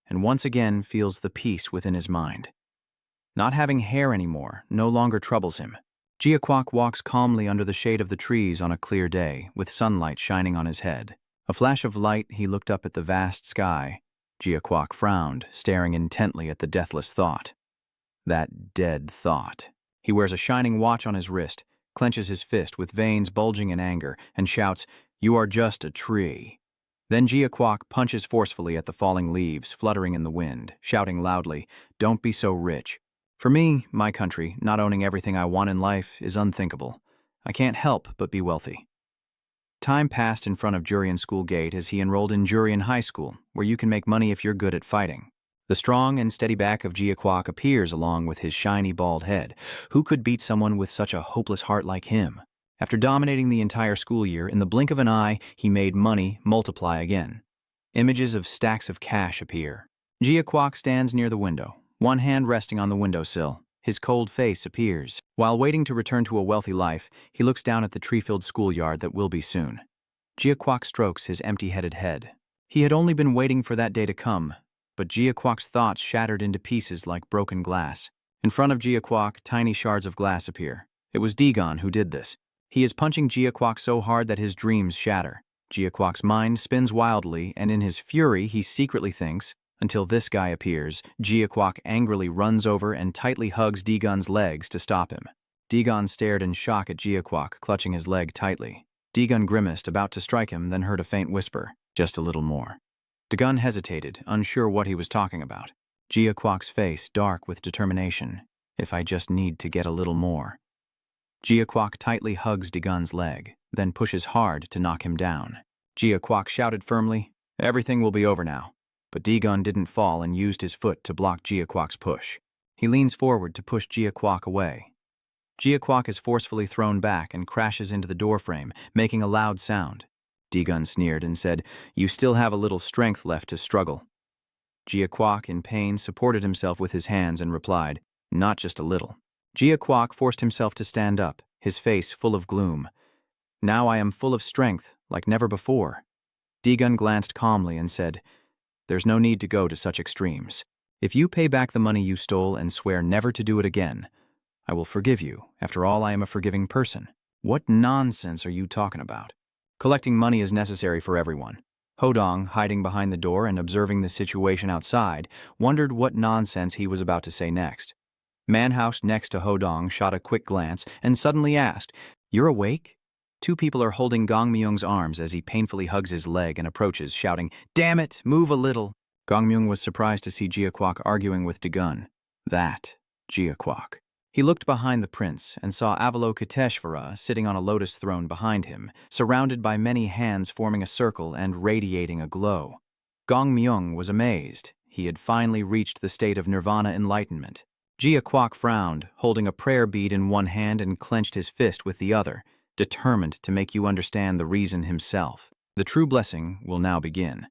and once again feels the peace within his mind. Not having hair anymore no longer troubles him. Jia Kwok walks calmly under the shade of the trees on a clear day, with sunlight shining on his head. A flash of light, he looked up at the vast sky. Jia Kwok frowned, staring intently at the deathless thought. That dead thought. He wears a shining watch on his wrist, clenches his fist with veins bulging in anger, and shouts, "You are just a tree." Then Jia Kwok punches forcefully at the falling leaves fluttering in the wind, shouting loudly, "Don't be so rich. For me, my country, not owning everything I want in life is unthinkable. I can't help but be wealthy." Time passed in front of Jurian School Gate as he enrolled in Jurian High School, where you can make money if you're good at fighting. The strong and steady back of Jia Kwok appears along with his shiny bald head. Who could beat someone with such a hopeless heart like him? After dominating the entire school year, in the blink of an eye, he made money multiply again. Images of stacks of cash appear. Jia Kwok stands near the window, one hand resting on the windowsill. His cold face appears. While waiting to return to a wealthy life, he looks down at the tree-filled schoolyard that will be soon. Jia Kwok strokes his empty-headed head. He had only been waiting for that day to come, but Jiaquok's thoughts shattered into pieces like broken glass. In front of Jiaquok, tiny shards of glass appear. It was Dagon who did this. He is punching Jiaquok so hard that his dreams shatter. Jiaquok's mind spins wildly, and in his fury he secretly thinks, until this guy appears, Jiaquok angrily runs over and tightly hugs Dagon's legs to stop him. Dagon stared in shock at Jiaquok, clutching his leg tightly. Dagon grimaced, about to strike him, then heard a faint whisper, "Just a little more." Dagon hesitated, unsure what he was talking about. Jiaquok's face dark with determination. "If I just need to get a little more." Jiaquok tightly hugs Dagon's leg, then pushes hard to knock him down. Jiaquok shouted firmly, "Everything will be over now." But Dagon didn't fall and used his foot to block Jiaquok's push. He leans forward to push Jiaquok away. Jiaquok is forcefully thrown back and crashes into the doorframe, making a loud sound. Dagon sneered and said, "You still have a little strength left to struggle." Jiaquok, in pain, supported himself with his hands and replied, "Not just a little." Jiaquok forced himself to stand up, his face full of gloom. "Now I am full of strength, like never before." Dagon glanced calmly and said, "There's no need to go to such extremes. If you pay back the money you stole and swear never to do it again, I will forgive you. After all, I am a forgiving person." "What nonsense are you talking about? Collecting money is necessary for everyone." Hodong, hiding behind the door and observing the situation outside, wondered what nonsense he was about to say next. Manhouse next to Hodong shot a quick glance and suddenly asked, "You're awake?" Two people are holding Gong Myung's arms as he painfully hugs his leg and approaches, shouting, "Damn it, move a little." Gong Myung was surprised to see Jiaquok arguing with Dagon. That Jiaquok. He looked behind the prince and saw Avalokiteshvara sitting on a lotus throne behind him, surrounded by many hands forming a circle and radiating a glow. Gong Myung was amazed. He had finally reached the state of nirvana enlightenment. Jiaquok frowned, holding a prayer bead in one hand and clenched his fist with the other, determined to make you understand the reason himself. The true blessing will now begin.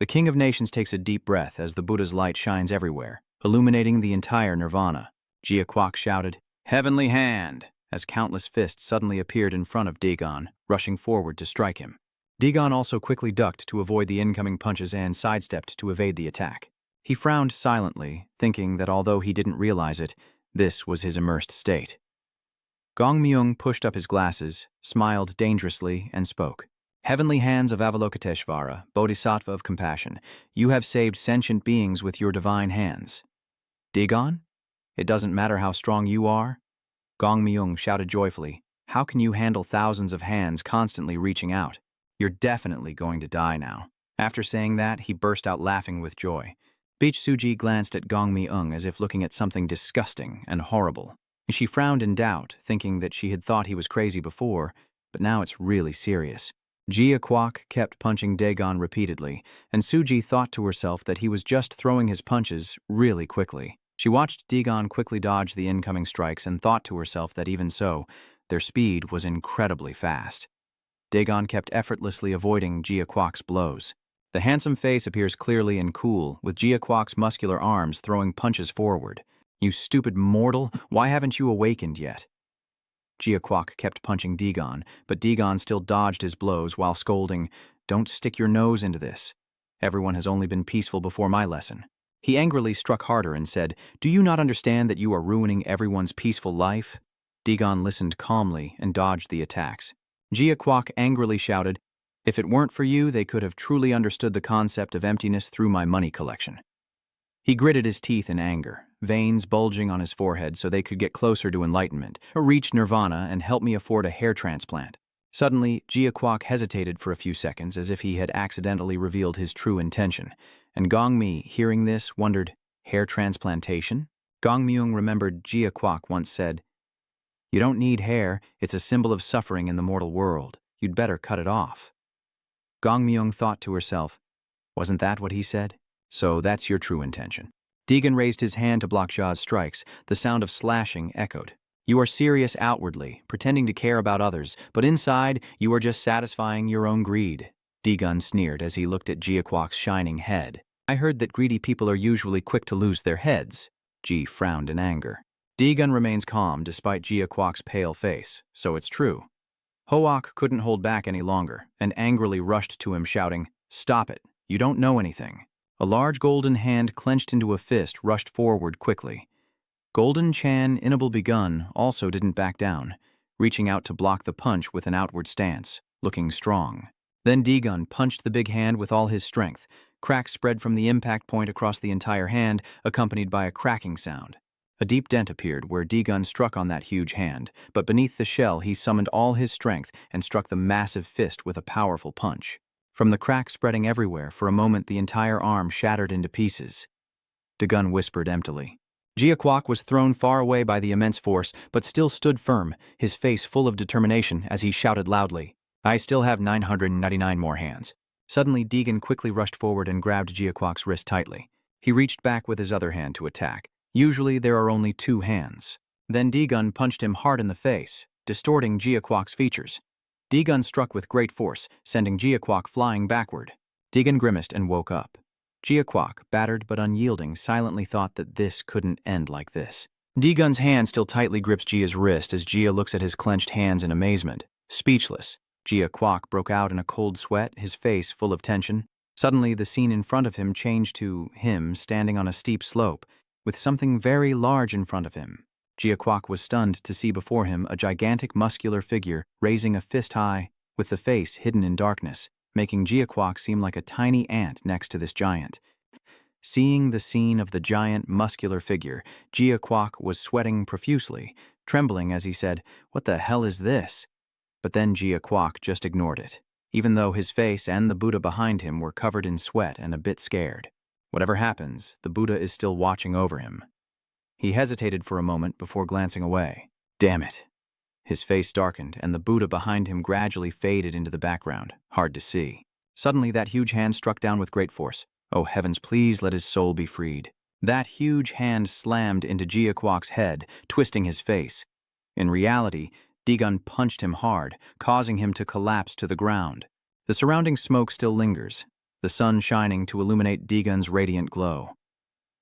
The King of Nations takes a deep breath as the Buddha's light shines everywhere, illuminating the entire nirvana. Jiaquok shouted, "Heavenly Hand!" as countless fists suddenly appeared in front of Dagon, rushing forward to strike him. Dagon also quickly ducked to avoid the incoming punches and sidestepped to evade the attack. He frowned silently, thinking that although he didn't realize it, this was his immersed state. Gong Myung pushed up his glasses, smiled dangerously, and spoke. "Heavenly Hands of Avalokiteshvara, Bodhisattva of compassion, you have saved sentient beings with your divine hands." "Dagon? It doesn't matter how strong you are?" Gong Myung shouted joyfully, "How can you handle thousands of hands constantly reaching out? You're definitely going to die now." After saying that, he burst out laughing with joy. Beach Suji glanced at Gong Myung as if looking at something disgusting and horrible. She frowned in doubt, thinking that she had thought he was crazy before, but now it's really serious. Jiaquok kept punching Dagon repeatedly, and Suji thought to herself that he was just throwing his punches really quickly. She watched Dagon quickly dodge the incoming strikes and thought to herself that even so, their speed was incredibly fast. Dagon kept effortlessly avoiding Jiaquok's blows. The handsome face appears clearly and cool, with Jiaquok's muscular arms throwing punches forward. "You stupid mortal, why haven't you awakened yet?" Jiaquok kept punching Dagon, but Dagon still dodged his blows while scolding, "Don't stick your nose into this. Everyone has only been peaceful before my lesson." He angrily struck harder and said, "Do you not understand that you are ruining everyone's peaceful life?" Dagon listened calmly and dodged the attacks. Jiaquok angrily shouted, "If it weren't for you, they could have truly understood the concept of emptiness through my money collection." He gritted his teeth in anger, veins bulging on his forehead so they could get closer to enlightenment, or reach nirvana and help me afford a hair transplant. Suddenly, Jiaquok hesitated for a few seconds as if he had accidentally revealed his true intention, and Gong Mi, hearing this, wondered, hair transplantation? Gong Myung remembered Jiaquok once said, "You don't need hair, it's a symbol of suffering in the mortal world. You'd better cut it off." Gong Myung thought to herself, "Wasn't that what he said? So that's your true intention." Dagon raised his hand to block Ja's strikes. The sound of slashing echoed. "You are serious outwardly, pretending to care about others, but inside, you are just satisfying your own greed." Dagon sneered as he looked at Jiaquok's shining head. "I heard that greedy people are usually quick to lose their heads." Ji frowned in anger. Dagon remains calm despite Jiaquok's pale face, so it's true. Hoak couldn't hold back any longer and angrily rushed to him shouting, "Stop it. You don't know anything. A large golden hand clenched into a fist rushed forward quickly. Golden Chan Inable Begun also didn't back down, reaching out to block the punch with an outward stance, looking strong. Then D-Gun punched the big hand with all his strength. Cracks spread from the impact point across the entire hand, accompanied by a cracking sound. A deep dent appeared where D-Gun struck on that huge hand, but beneath the shell he summoned all his strength and struck the massive fist with a powerful punch. From the crack spreading everywhere, for a moment the entire arm shattered into pieces. D-Gun whispered emptily. Jiaquoc was thrown far away by the immense force, but still stood firm, his face full of determination as he shouted loudly, "I still have 999 more hands." Suddenly, D-Gun quickly rushed forward and grabbed Jiaquoc's wrist tightly. He reached back with his other hand to attack. Usually there are only 2 hands. Then D-Gun punched him hard in the face, distorting Jiaquoc's features. D-Gun struck with great force, sending Jiaquoc flying backward. D-Gun grimaced and woke up. Jiaquoc, battered but unyielding, silently thought that this couldn't end like this. D-Gun's hand still tightly grips Jia's wrist as Jia looks at his clenched hands in amazement. Speechless, Jiaquoc broke out in a cold sweat, his face full of tension. Suddenly, the scene in front of him changed to him standing on a steep slope, with something very large in front of him. Jiaquoc was stunned to see before him a gigantic muscular figure raising a fist high, with the face hidden in darkness, making Jiaquoc seem like a tiny ant next to this giant. Seeing the scene of the giant muscular figure, Jiaquoc was sweating profusely, trembling as he said, "What the hell is this?" But then Jiaquoc just ignored it, even though his face and the Buddha behind him were covered in sweat and a bit scared. Whatever happens, the Buddha is still watching over him. He hesitated for a moment before glancing away. Damn it. His face darkened, and the Buddha behind him gradually faded into the background, hard to see. Suddenly, that huge hand struck down with great force. Oh heavens, please let his soul be freed. That huge hand slammed into Jiaquoc's head, twisting his face. In reality, D-Gun punched him hard, causing him to collapse to the ground. The surrounding smoke still lingers, the sun shining to illuminate D-Gun's radiant glow.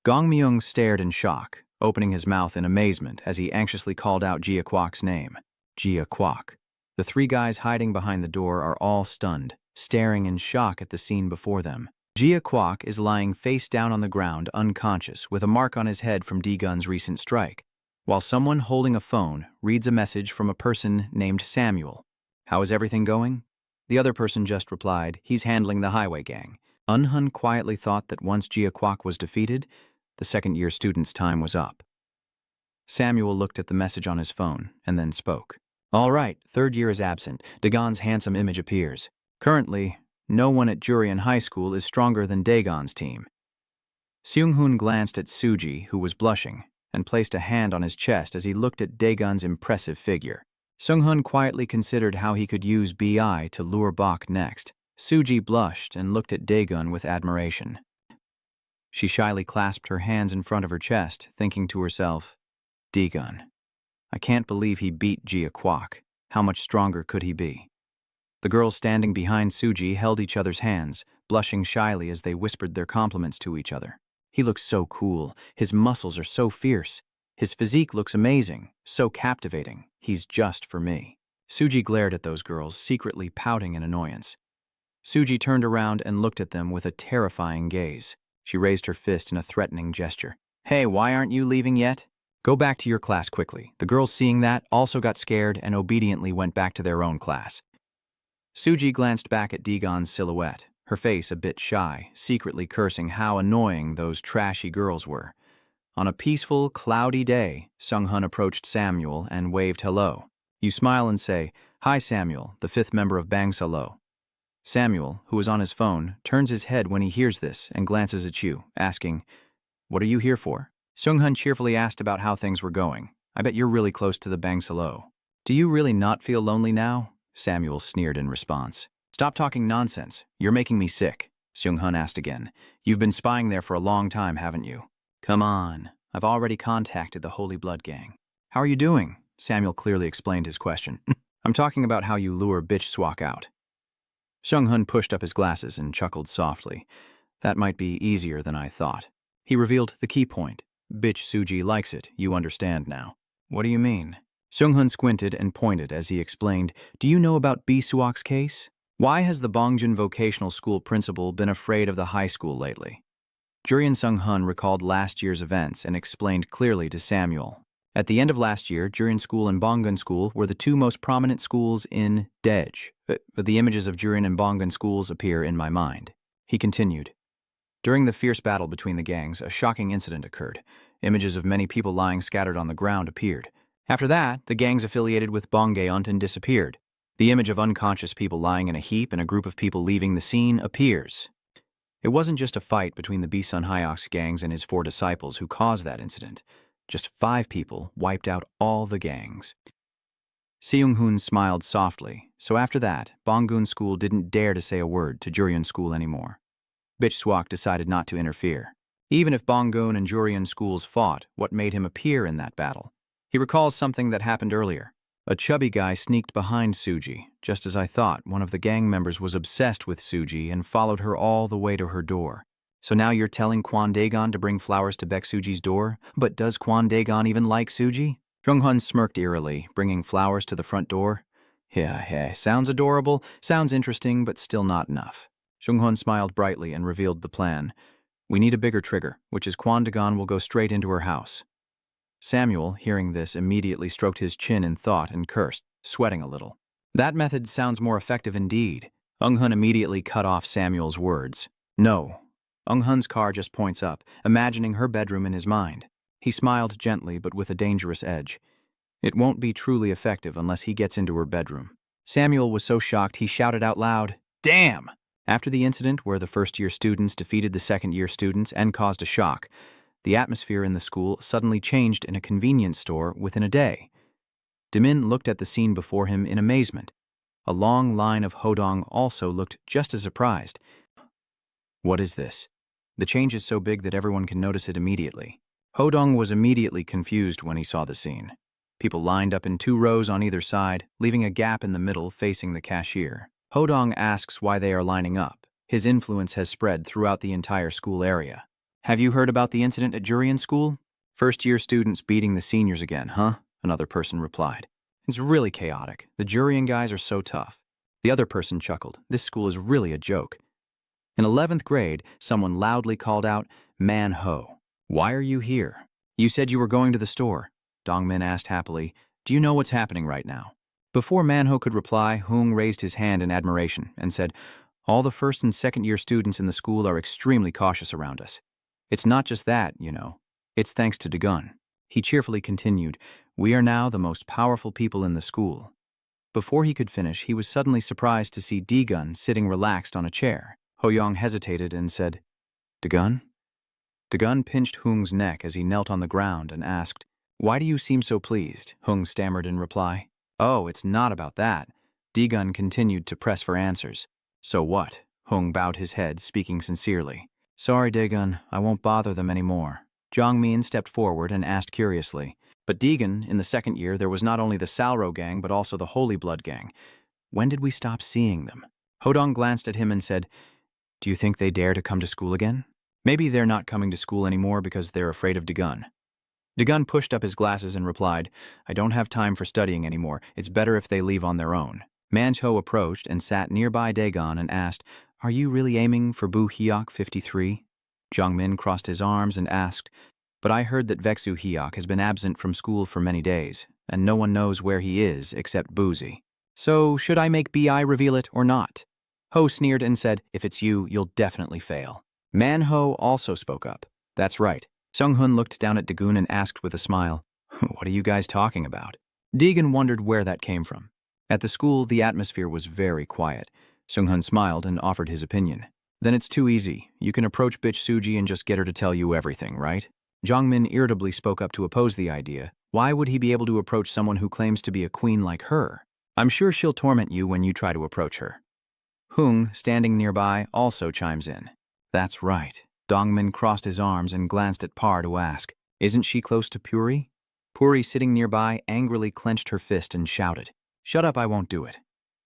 Gong Myung stared in shock, opening his mouth in amazement as he anxiously called out Jiaquoc's name. Jiaquoc. The 3 guys hiding behind the door are all stunned, staring in shock at the scene before them. Jiaquoc is lying face down on the ground, unconscious, with a mark on his head from D-Gun's recent strike, while someone holding a phone reads a message from a person named Samuel. "How is everything going?" The other person just replied, "He's handling the highway gang." Unhun quietly thought that once Jiaquoc was defeated, the second-year student's time was up. Samuel looked at the message on his phone and then spoke. "All right, 3rd year is absent. Dagon's handsome image appears. Currently, no one at Jurian High School is stronger than Dagon's team." Seung-hoon glanced at Suji, who was blushing, and placed a hand on his chest as he looked at Dagon's impressive figure. Seung-hoon quietly considered how he could use BI to lure Bok next. Suji blushed and looked at Dagon with admiration. She shyly clasped her hands in front of her chest, thinking to herself, "Dagon. I can't believe he beat Jiaquoc. How much stronger could he be?" The girls standing behind Suji held each other's hands, blushing shyly as they whispered their compliments to each other. "He looks so cool. His muscles are so fierce. His physique looks amazing, so captivating. He's just for me." Suji glared at those girls, secretly pouting in annoyance. Suji turned around and looked at them with a terrifying gaze. She raised her fist in a threatening gesture. "Hey, why aren't you leaving yet? Go back to your class quickly." The girls, seeing that, also got scared and obediently went back to their own class. Suji glanced back at Dagon's silhouette, her face a bit shy, secretly cursing how annoying those trashy girls were. On a peaceful, cloudy day, Seung-hoon approached Samuel and waved hello. You smile and say, "Hi Samuel, the 5th member of Bang Salo." Samuel, who is on his phone, turns his head when he hears this and glances at you, asking, "What are you here for?" Seung-hoon cheerfully asked about how things were going. "I bet you're really close to the Bang Salo." "Do you really not feel lonely now?" Samuel sneered in response. "Stop talking nonsense. You're making me sick," Seung-hoon asked again. "You've been spying there for a long time, haven't you?" "Come on. I've already contacted the Holy Blood Gang." "How are you doing?" Samuel clearly explained his question. "I'm talking about how you lure bitch Swak out." Seung-hoon pushed up his glasses and chuckled softly. "That might be easier than I thought." He revealed the key point. "Bitch Suji likes it, you understand now." "What do you mean?" Seung-hoon squinted and pointed as he explained, "Do you know about B. Swak's case? Why has the Bongjin Vocational School principal been afraid of the high school lately? Jurian Sung-hun recalled last year's events and explained clearly to Samuel. At the end of last year, Jurian School and Bongun School were the two most prominent schools in Dej. The images of Jurian and Bongun schools appear in my mind. He continued. During the fierce battle between the gangs, a shocking incident occurred. Images of many people lying scattered on the ground appeared. After that, the gangs affiliated with Bonggaeuntan disappeared. The image of unconscious people lying in a heap and a group of people leaving the scene appears. It wasn't just a fight between the Bisun Hyok's gangs and his 4 disciples who caused that incident. Just 5 people wiped out all the gangs. Seung-hoon smiled softly, so after that, Bongun School didn't dare to say a word to Jurian School anymore. Bitch Swak decided not to interfere. Even if Bongun and Jurian schools fought, what made him appear in that battle? He recalls something that happened earlier. A chubby guy sneaked behind Suji. Just as I thought, one of the gang members was obsessed with Suji and followed her all the way to her door. So now you're telling Kwon Daegon to bring flowers to Baek Suji's door? But does Kwon Daegon even like Suji? Jung-hun smirked eerily, bringing flowers to the front door. Yeah, sounds adorable, sounds interesting, but still not enough. Jung-hun smiled brightly and revealed the plan. We need a bigger trigger, which is Kwon Daegon will go straight into her house. Samuel, hearing this, immediately stroked his chin in thought and cursed, sweating a little. That method sounds more effective indeed. Jung-hun immediately cut off Samuel's words. No. Jung-hun's car just points up, imagining her bedroom in his mind. He smiled gently, but with a dangerous edge. It won't be truly effective unless he gets into her bedroom. Samuel was so shocked he shouted out loud, "Damn!" After the incident where the first-year students defeated the second-year students and caused a shock, the atmosphere in the school suddenly changed in a convenience store within a day. Daemin looked at the scene before him in amazement. A long line of Hodong also looked just as surprised. What is this? The change is so big that everyone can notice it immediately. Hodong was immediately confused when he saw the scene. People lined up in 2 rows on either side, leaving a gap in the middle facing the cashier. Hodong asks why they are lining up. His influence has spread throughout the entire school area. Have you heard about the incident at Jurian School? First-year students beating the seniors again, huh? Another person replied. It's really chaotic. The Jurian guys are so tough. The other person chuckled. This school is really a joke. In 11th grade, someone loudly called out, "Man-ho." Why are you here? You said you were going to the store. Dongmin asked happily, do you know what's happening right now? Before Man-ho could reply, Hung raised his hand in admiration and said, all the first and second-year students in the school are extremely cautious around us. It's not just that, you know. It's thanks to Daegun. He cheerfully continued, we are now the most powerful people in the school. Before he could finish, he was suddenly surprised to see Daegun sitting relaxed on a chair. Ho-young hesitated and said, Daegun? Daegun pinched Hung's neck as he knelt on the ground and asked, why do you seem so pleased? Hung stammered in reply. Oh, it's not about that. Daegun continued to press for answers. So what? Hung bowed his head, speaking sincerely. Sorry, Daegun, I won't bother them anymore. Jongmin stepped forward and asked curiously. But Daegun, in the second year, there was not only the Salro gang, but also the Holy Blood gang. When did we stop seeing them? Hodong glanced at him and said, do you think they dare to come to school again? Maybe they're not coming to school anymore because they're afraid of Daegun. Daegun pushed up his glasses and replied, I don't have time for studying anymore. It's better if they leave on their own. Mancho approached and sat nearby Daegun and asked, are you really aiming for Bu Hyok 53? Jongmin crossed his arms and asked, but I heard that Vexu Hyok has been absent from school for many days, and no one knows where he is except Boozy. So should I make BI reveal it or not? Ho sneered and said, if it's you, you'll definitely fail. Man-ho also spoke up. That's right. Sung-hun looked down at Daegun and asked with a smile, what are you guys talking about? Daegun wondered where that came from. At the school, the atmosphere was very quiet. Sung-hun smiled and offered his opinion. Then it's too easy. You can approach bitch Suji and just get her to tell you everything, right? Jongmin irritably spoke up to oppose the idea. Why would he be able to approach someone who claims to be a queen like her? I'm sure she'll torment you when you try to approach her. Hung, standing nearby, also chimes in. That's right. Dongmin crossed his arms and glanced at Par to ask, isn't she close to Puri? Puri, sitting nearby, angrily clenched her fist and shouted, shut up, I won't do it.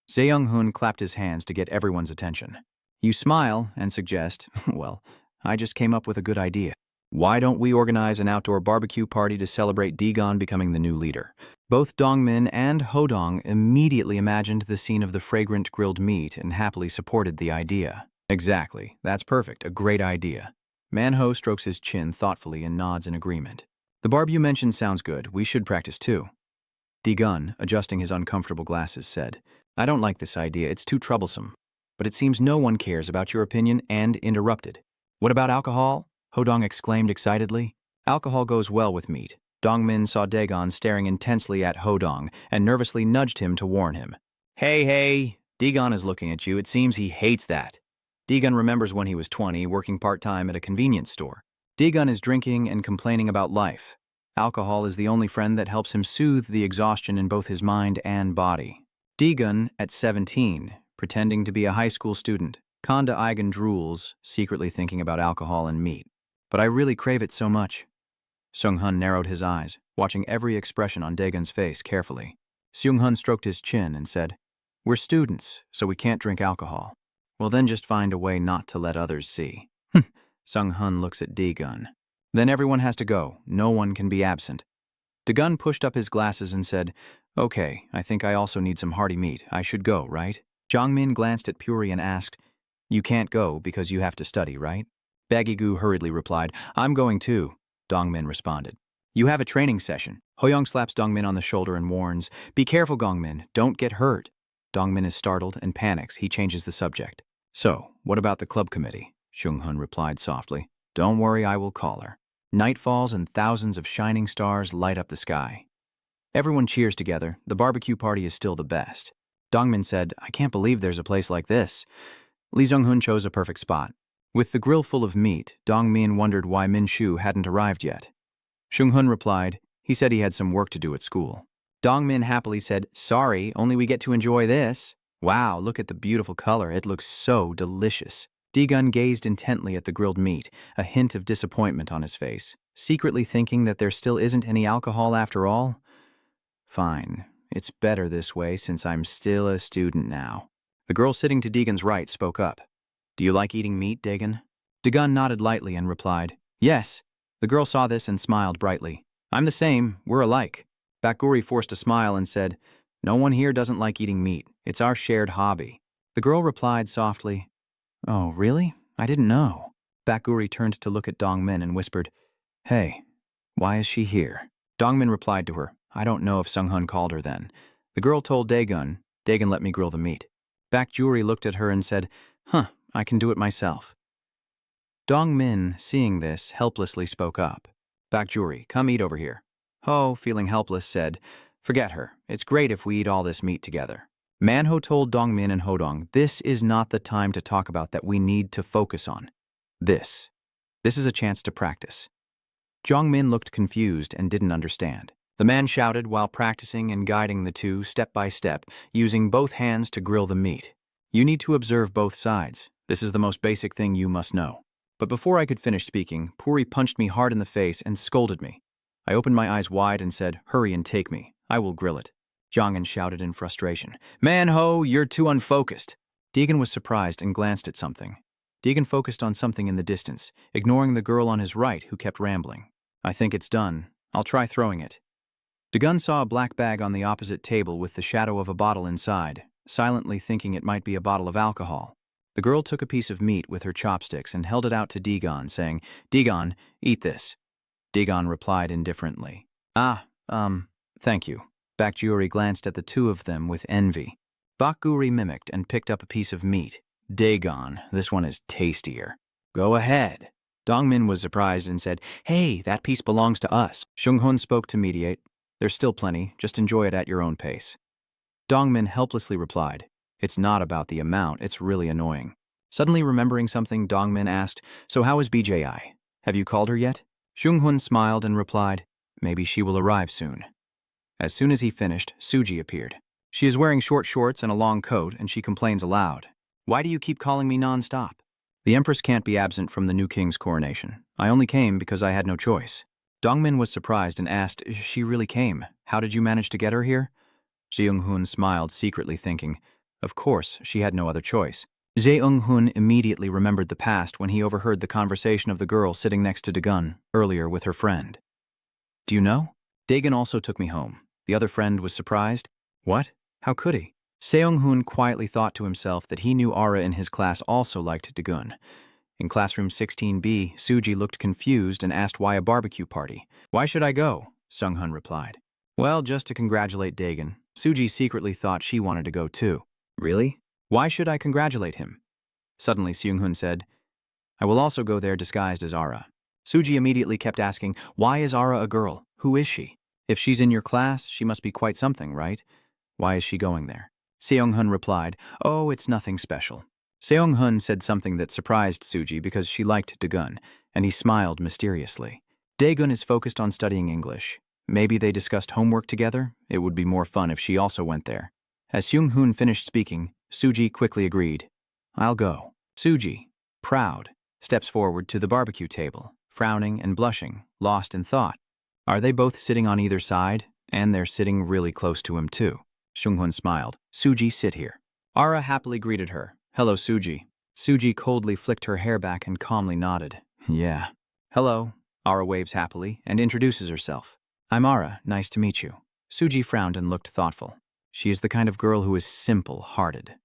Seung-hoon clapped his hands to get everyone's attention. You smile and suggest, well, I just came up with a good idea. Why don't we organize an outdoor barbecue party to celebrate Daegon becoming the new leader? Both Dongmin and Hodong immediately imagined the scene of the fragrant grilled meat and happily supported the idea. Exactly. That's perfect. A great idea. Manho strokes his chin thoughtfully and nods in agreement. The barb you mentioned sounds good. We should practice too. Daegon, adjusting his uncomfortable glasses, said, I don't like this idea. It's too troublesome. But it seems no one cares about your opinion and interrupted. What about alcohol? Hodong exclaimed excitedly. Alcohol goes well with meat. Dongmin saw Daegon staring intensely at Hodong and nervously nudged him to warn him. Hey, Daegon is looking at you. It seems he hates that. Daegon remembers when he was 20, working part-time at a convenience store. Daegon is drinking and complaining about life. Alcohol is the only friend that helps him soothe the exhaustion in both his mind and body. Daegon, at 17, pretending to be a high school student. Konda Eigen drools, secretly thinking about alcohol and meat. But I really crave it so much. Seung-hun narrowed his eyes, watching every expression on Daegon's face carefully. Seung-hun stroked his chin and said, We're students, so we can't drink alcohol. Well, then just find a way not to let others see. Seung-hun looks at Daegon. Then everyone has to go. No one can be absent. Daegon pushed up his glasses and said, Okay, I think I also need some hearty meat. I should go, right? Jongmin glanced at Puri and asked, You can't go because you have to study, right? Baggy-gu hurriedly replied, I'm going too. Dongmin responded. You have a training session. Hoyoung slaps Dongmin on the shoulder and warns, Be careful, Gongmin. Don't get hurt. Dongmin is startled and panics. He changes the subject. So, what about the club committee? Seung-hun replied softly. Don't worry, I will call her. Night falls and thousands of shining stars light up the sky. Everyone cheers together. The barbecue party is still the best. Dongmin said, I can't believe there's a place like this. Lee Jung-hun chose a perfect spot. With the grill full of meat, Dongmin wondered why Min-shu hadn't arrived yet. Seung-hun replied, he said he had some work to do at school. Dongmin happily said, Sorry, only we get to enjoy this. Wow, look at the beautiful color. It looks so delicious. Daegon gazed intently at the grilled meat, a hint of disappointment on his face, secretly thinking that there still isn't any alcohol after all. Fine, it's better this way since I'm still a student now. The girl sitting to Daegon's right spoke up. Do you like eating meat, Daegon? Daegon nodded lightly and replied, Yes. The girl saw this and smiled brightly. I'm the same, we're alike. Bakuri forced a smile and said, No one here doesn't like eating meat. It's our shared hobby. The girl replied softly, Oh, really? I didn't know. Bakuri turned to look at Dongmin and whispered, Hey, why is she here? Dongmin replied to her, I don't know if Seung-hun called her then. The girl told Daegon let me grill the meat. Bakuri looked at her and said, I can do it myself. Dongmin, seeing this, helplessly spoke up. Bakuri, come eat over here. Ho, feeling helpless, said, Forget her. It's great if we eat all this meat together. Manho told Dongmin and Hodong, This is not the time to talk about that we need to focus on. This is a chance to practice. Jongmin looked confused and didn't understand. The man shouted while practicing and guiding the two step by step, using both hands to grill the meat. You need to observe both sides. This is the most basic thing you must know. But before I could finish speaking, Puri punched me hard in the face and scolded me. I opened my eyes wide and said, Hurry and take me. I will grill it. Jongin shouted in frustration, Manho, you're too unfocused. Daegon was surprised and glanced at something. Daegon focused on something in the distance, ignoring the girl on his right who kept rambling. I think it's done. I'll try throwing it. Daegon saw a black bag on the opposite table with the shadow of a bottle inside, silently thinking it might be a bottle of alcohol. The girl took a piece of meat with her chopsticks and held it out to Daegon, saying, Daegon, eat this. Daegon replied indifferently. Thank you. Bakuri glanced at the two of them with envy. Bakuri mimicked and picked up a piece of meat. Daegon, this one is tastier. Go ahead. Dongmin was surprised and said, Hey, that piece belongs to us. Seung-hun spoke to mediate. There's still plenty, just enjoy it at your own pace. Dongmin helplessly replied, It's not about the amount, it's really annoying. Suddenly remembering something, Dongmin asked, So how is BJI? Have you called her yet? Seung-hun smiled and replied, Maybe she will arrive soon. As soon as he finished, Suji appeared. She is wearing short shorts and a long coat, and she complains aloud. Why do you keep calling me non-stop? The Empress can't be absent from the new king's coronation. I only came because I had no choice. Dongmin was surprised and asked, She really came. How did you manage to get her here? Seung-hun smiled, secretly thinking, Of course, she had no other choice. Jae-Hun immediately remembered the past when he overheard the conversation of the girl sitting next to Daegun earlier with her friend. Do you know? Daegun also took me home. The other friend was surprised. What? How could he? Seong-hun quietly thought to himself that he knew Ara in his class also liked Daegun. In classroom 16B, Suji looked confused and asked why a barbecue party. Why should I go? Sung-hun replied. Well, just to congratulate Daegun. Suji secretly thought she wanted to go too. Really? Why should I congratulate him? Suddenly, Seung-hun said, I will also go there disguised as Ara. Suji immediately kept asking, why is Ara a girl? Who is she? If she's in your class, she must be quite something, right? Why is she going there? Seong-hun replied, oh, it's nothing special. Seong-hun said something that surprised Suji because she liked Daegun, and he smiled mysteriously. Daegun is focused on studying English. Maybe they discussed homework together? It would be more fun if she also went there. As Seung-hun finished speaking, Suji quickly agreed. I'll go. Suji, proud, steps forward to the barbecue table, frowning and blushing, lost in thought. Are they both sitting on either side? And they're sitting really close to him too. Seung-hun smiled. Suji, sit here. Ara happily greeted her. Hello, Suji. Suji coldly flicked her hair back and calmly nodded. Yeah. Hello. Ara waves happily and introduces herself. I'm Ara. Nice to meet you. Suji frowned and looked thoughtful. She is the kind of girl who is simple-hearted.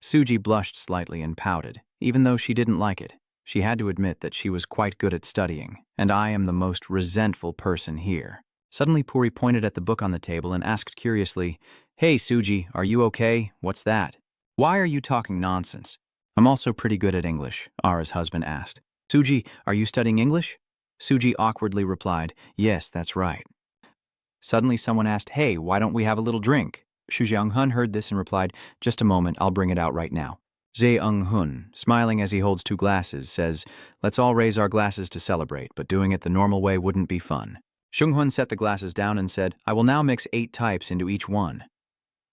Suji blushed slightly and pouted, even though she didn't like it. She had to admit that she was quite good at studying, and I am the most resentful person here. Suddenly Puri pointed at the book on the table and asked curiously, Hey, Suji, are you okay? What's that? Why are you talking nonsense? I'm also pretty good at English, Ara's husband asked. Suji, are you studying English? Suji awkwardly replied, Yes, that's right. Suddenly someone asked, Hey, why don't we have a little drink? Shu Jiang-hun heard this and replied, Just a moment, I'll bring it out right now. Jae-Hun, smiling as he holds two glasses, says, Let's all raise our glasses to celebrate, but doing it the normal way wouldn't be fun. Seung-hun set the glasses down and said, I will now mix 8 types into each one.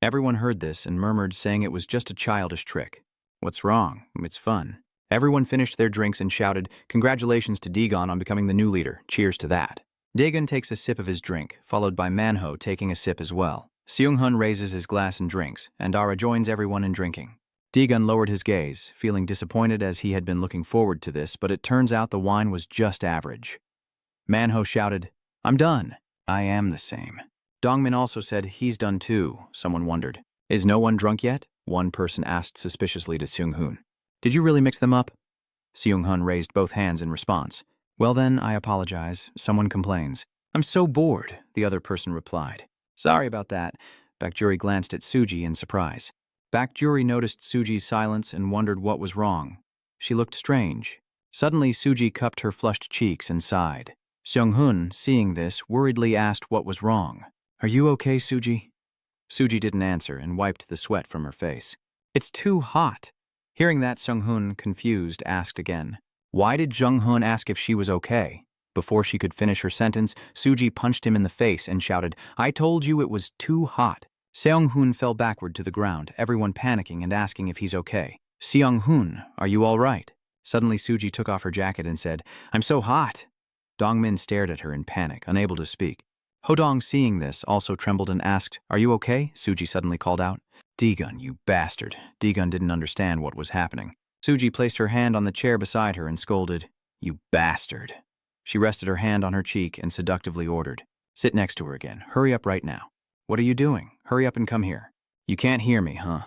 Everyone heard this and murmured, saying it was just a childish trick. What's wrong? It's fun. Everyone finished their drinks and shouted, Congratulations to Daegun on becoming the new leader. Cheers to that. Daegun takes a sip of his drink, followed by Manhwa taking a sip as well. Seung-hun raises his glass and drinks, and Ara joins everyone in drinking. Daegun lowered his gaze, feeling disappointed as he had been looking forward to this, but it turns out the wine was just average. Manhwa shouted, I'm done. I am the same. Dongmin also said, He's done too. Someone wondered. Is no one drunk yet? One person asked suspiciously to Seung-hun. Did you really mix them up? Seung-hun raised both hands in response. Well then, I apologize. Someone complains. I'm so bored, the other person replied. Sorry about that. Bakjuri glanced at Suji in surprise. Bakjuri noticed Suji's silence and wondered what was wrong. She looked strange. Suddenly, Suji cupped her flushed cheeks and sighed. Seung-hun, seeing this, worriedly asked what was wrong. Are you okay, Suji? Suji didn't answer and wiped the sweat from her face. It's too hot. Hearing that, Seung-hun, confused, asked again. Why did Jung-hun ask if she was okay? Before she could finish her sentence, Suji punched him in the face and shouted, I told you it was too hot. Seung-hun fell backward to the ground, everyone panicking and asking if he's okay. Seung-hun, are you all right? Suddenly Suji took off her jacket and said, I'm so hot. Dongmin stared at her in panic, unable to speak. Hodong, seeing this, also trembled and asked, Are you okay? Suji suddenly called out. Daegun, you bastard. Daegun didn't understand what was happening. Suji placed her hand on the chair beside her and scolded, You bastard. She rested her hand on her cheek and seductively ordered, Sit next to her again. Hurry up right now. What are you doing? Hurry up and come here. You can't hear me, huh?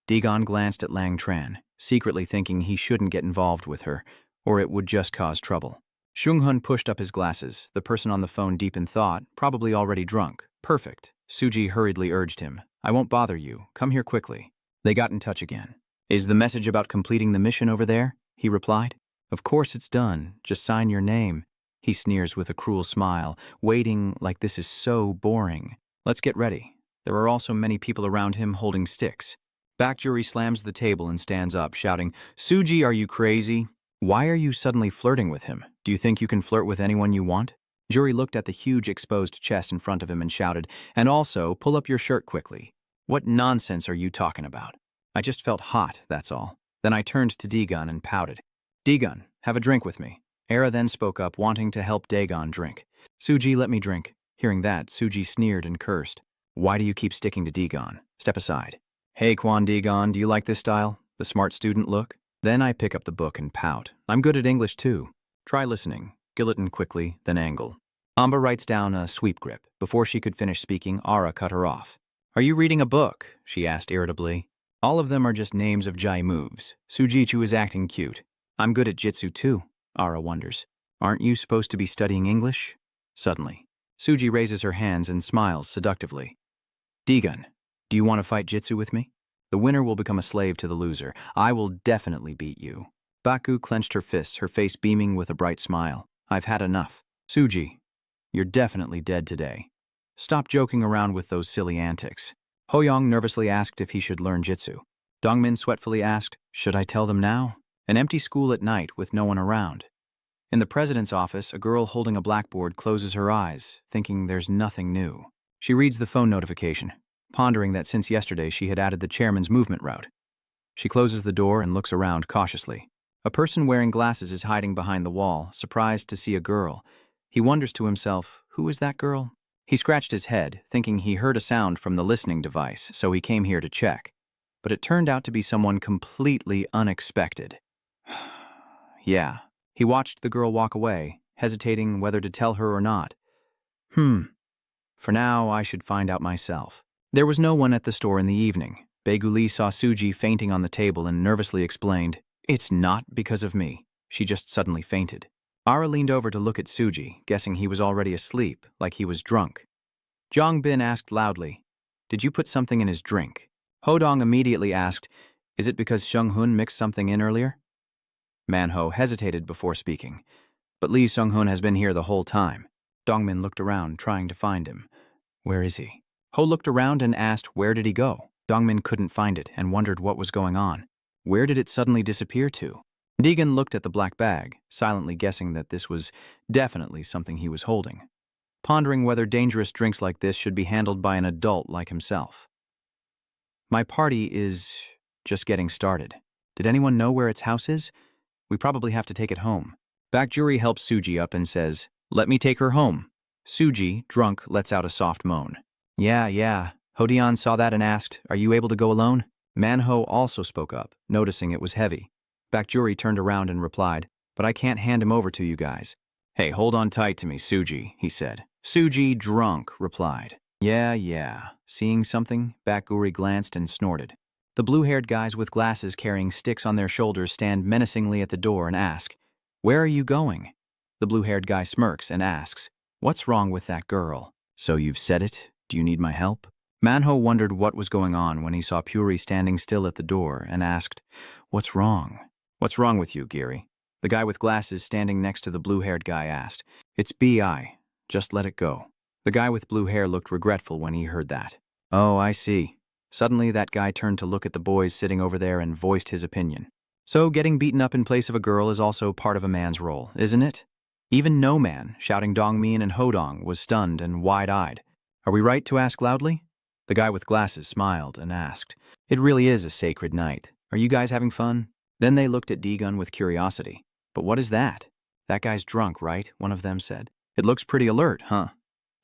Daegun glanced at Lang Tran, secretly thinking he shouldn't get involved with her, or it would just cause trouble. Seung-hun pushed up his glasses, the person on the phone deep in thought, probably already drunk. Perfect. Suji hurriedly urged him, I won't bother you. Come here quickly. They got in touch again. Is the message about completing the mission over there? He replied. Of course it's done. Just sign your name. He sneers with a cruel smile, waiting like this is so boring. Let's get ready. There are also many people around him holding sticks. Bakjuri slams the table and stands up, shouting, Suji, are you crazy? Why are you suddenly flirting with him? Do you think you can flirt with anyone you want? Juri looked at the huge exposed chest in front of him and shouted, And also, pull up your shirt quickly. What nonsense are you talking about? I just felt hot, that's all. Then I turned to Daegun and pouted. Daegun, have a drink with me. Era then spoke up, wanting to help Daegun drink. Suji, let me drink. Hearing that, Suji sneered and cursed. Why do you keep sticking to Daegun? Step aside. Hey, Daegun, do you like this style? The smart student look? Then I pick up the book and pout. I'm good at English too. Try listening. Gilliton quickly, then angle. Amba writes down a sweep grip. Before she could finish speaking, Ara cut her off. Are you reading a book? She asked irritably. All of them are just names of Jai moves. Sujichu is acting cute. I'm good at jitsu too, Ara wonders. Aren't you supposed to be studying English? Suddenly, Suji raises her hands and smiles seductively. Digun, do you want to fight jitsu with me? The winner will become a slave to the loser. I will definitely beat you. Baku clenched her fists, her face beaming with a bright smile. I've had enough. Suji, you're definitely dead today. Stop joking around with those silly antics. Hoyong nervously asked if he should learn jitsu. Dongmin sweatfully asked, should I tell them now? An empty school at night with no one around. In the president's office, a girl holding a blackboard closes her eyes, thinking there's nothing new. She reads the phone notification, pondering that since yesterday she had added the chairman's movement route. She closes the door and looks around cautiously. A person wearing glasses is hiding behind the wall, surprised to see a girl. He wonders to himself, who is that girl? He scratched his head, thinking he heard a sound from the listening device, so he came here to check. But it turned out to be someone completely unexpected. Yeah. He watched the girl walk away, hesitating whether to tell her or not. For now, I should find out myself. There was no one at the store in the evening. Beguli saw Suji fainting on the table and nervously explained, it's not because of me. She just suddenly fainted. Ara leaned over to look at Suji, guessing he was already asleep, like he was drunk. Zhang Bin asked loudly, did you put something in his drink? Hodong immediately asked, is it because Sheng Hun mixed something in earlier? Manho hesitated before speaking, but Li Sung-hun has been here the whole time. Dongmin looked around, trying to find him. Where is he? Ho looked around and asked where did he go? Dongmin couldn't find it and wondered what was going on. Where did it suddenly disappear to? Deegan looked at the black bag, silently guessing that this was definitely something he was holding, pondering whether dangerous drinks like this should be handled by an adult like himself. My party is just getting started. Did anyone know where its house is? We probably have to take it home. Bakjuri helps Suji up and says, let me take her home. Suji, drunk, lets out a soft moan. Yeah. Hodian saw that and asked, are you able to go alone? Manho also spoke up, noticing it was heavy. Bakjuri turned around and replied, but I can't hand him over to you guys. Hey, hold on tight to me, Suji, he said. Suji, drunk, replied. Yeah. Seeing something, Bakjuri glanced and snorted. The blue-haired guys with glasses carrying sticks on their shoulders stand menacingly at the door and ask, where are you going? The blue-haired guy smirks and asks, what's wrong with that girl? So you've said it? Do you need my help? Manho wondered what was going on when he saw Puri standing still at the door and asked, what's wrong? What's wrong with you, Giri? The guy with glasses standing next to the blue-haired guy asked, it's B.I. Just let it go. The guy with blue hair looked regretful when he heard that. Oh, I see. Suddenly, that guy turned to look at the boys sitting over there and voiced his opinion. So getting beaten up in place of a girl is also part of a man's role, isn't it? Even No Man, shouting Dongmin and Hodong, was stunned and wide-eyed. Are we right to ask loudly? The guy with glasses smiled and asked, it really is a sacred night. Are you guys having fun? Then they looked at D-Gun with curiosity. But what is that? That guy's drunk, right? One of them said. It looks pretty alert, huh?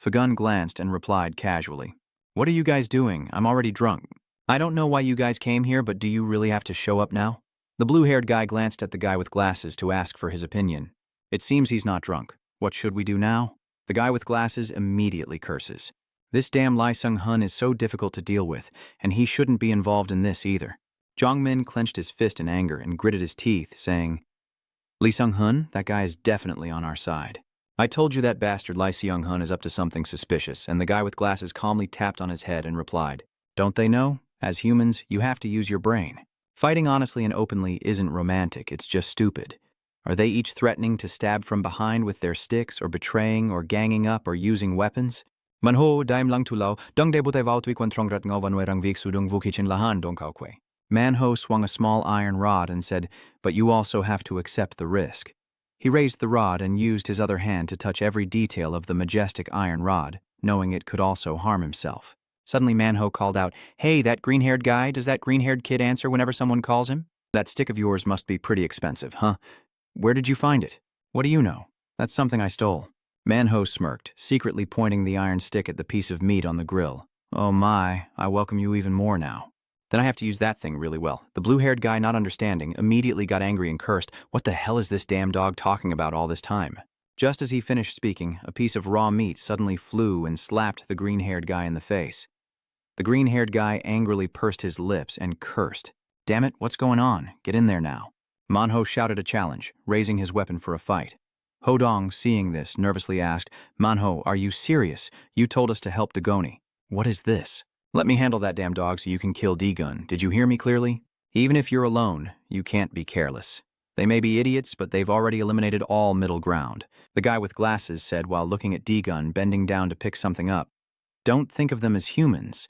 Fagun glanced and replied casually. What are you guys doing? I'm already drunk. I don't know why you guys came here, but do you really have to show up now? The blue-haired guy glanced at the guy with glasses to ask for his opinion. It seems he's not drunk. What should we do now? The guy with glasses immediately curses. This damn Li Sung-hun is so difficult to deal with, and he shouldn't be involved in this either. Zhongmin clenched his fist in anger and gritted his teeth, saying, Li Sung-hun, that guy is definitely on our side. I told you that bastard Li Seung-hun is up to something suspicious, and the guy with glasses calmly tapped on his head and replied, don't they know? As humans, you have to use your brain. Fighting honestly and openly isn't romantic, it's just stupid. Are they each threatening to stab from behind with their sticks, or betraying, or ganging up, or using weapons? Manho daim lang tulao, dong debute vautwi kwan trongrat ngovanwerang vik sudung vukichin lahan dong kaukwe. Manho swung a small iron rod and said, but you also have to accept the risk. He raised the rod and used his other hand to touch every detail of the majestic iron rod, knowing it could also harm himself. Suddenly Manho called out, hey, that green-haired guy, does that green-haired kid answer whenever someone calls him? That stick of yours must be pretty expensive, huh? Where did you find it? What do you know? That's something I stole. Manho smirked, secretly pointing the iron stick at the piece of meat on the grill. Oh my, I welcome you even more now. Then I have to use that thing really well. The blue-haired guy, not understanding, immediately got angry and cursed. What the hell is this damn dog talking about all this time? Just as he finished speaking, a piece of raw meat suddenly flew and slapped the green-haired guy in the face. The green-haired guy angrily pursed his lips and cursed. Damn it, what's going on? Get in there now. Manhwa shouted a challenge, raising his weapon for a fight. Hodong, seeing this, nervously asked, Manhwa, are you serious? You told us to help Dagoni. What is this? Let me handle that damn dog so you can kill D-Gun. Did you hear me clearly? Even if you're alone, you can't be careless. They may be idiots, but they've already eliminated all middle ground. The guy with glasses said while looking at D-Gun bending down to pick something up. Don't think of them as humans.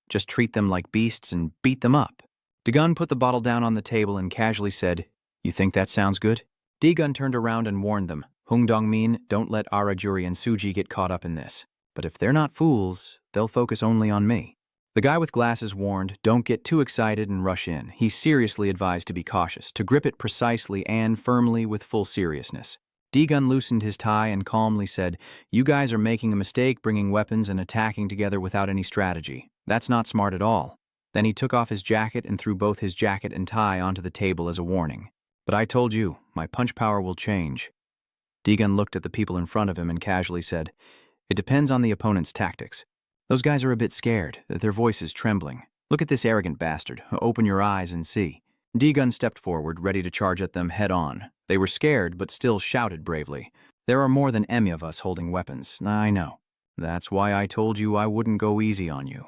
Just treat them like beasts and beat them up. D-Gun put the bottle down on the table and casually said, You think that sounds good? D-Gun turned around and warned them, Hung Dong-min, don't let Arajuri and Suji get caught up in this. But if they're not fools, they'll focus only on me. The guy with glasses warned, don't get too excited and rush in. He seriously advised to be cautious, to grip it precisely and firmly with full seriousness. D-Gun loosened his tie and calmly said, You guys are making a mistake bringing weapons and attacking together without any strategy. That's not smart at all. Then he took off his jacket and threw both his jacket and tie onto the table as a warning. But I told you, my punch power will change. D-Gun looked at the people in front of him and casually said, It depends on the opponent's tactics. Those guys are a bit scared, their voices trembling. Look at this arrogant bastard. Open your eyes and see. D-Gun stepped forward, ready to charge at them head-on. They were scared, but still shouted bravely. There are more than any of us holding weapons, I know. That's why I told you I wouldn't go easy on you.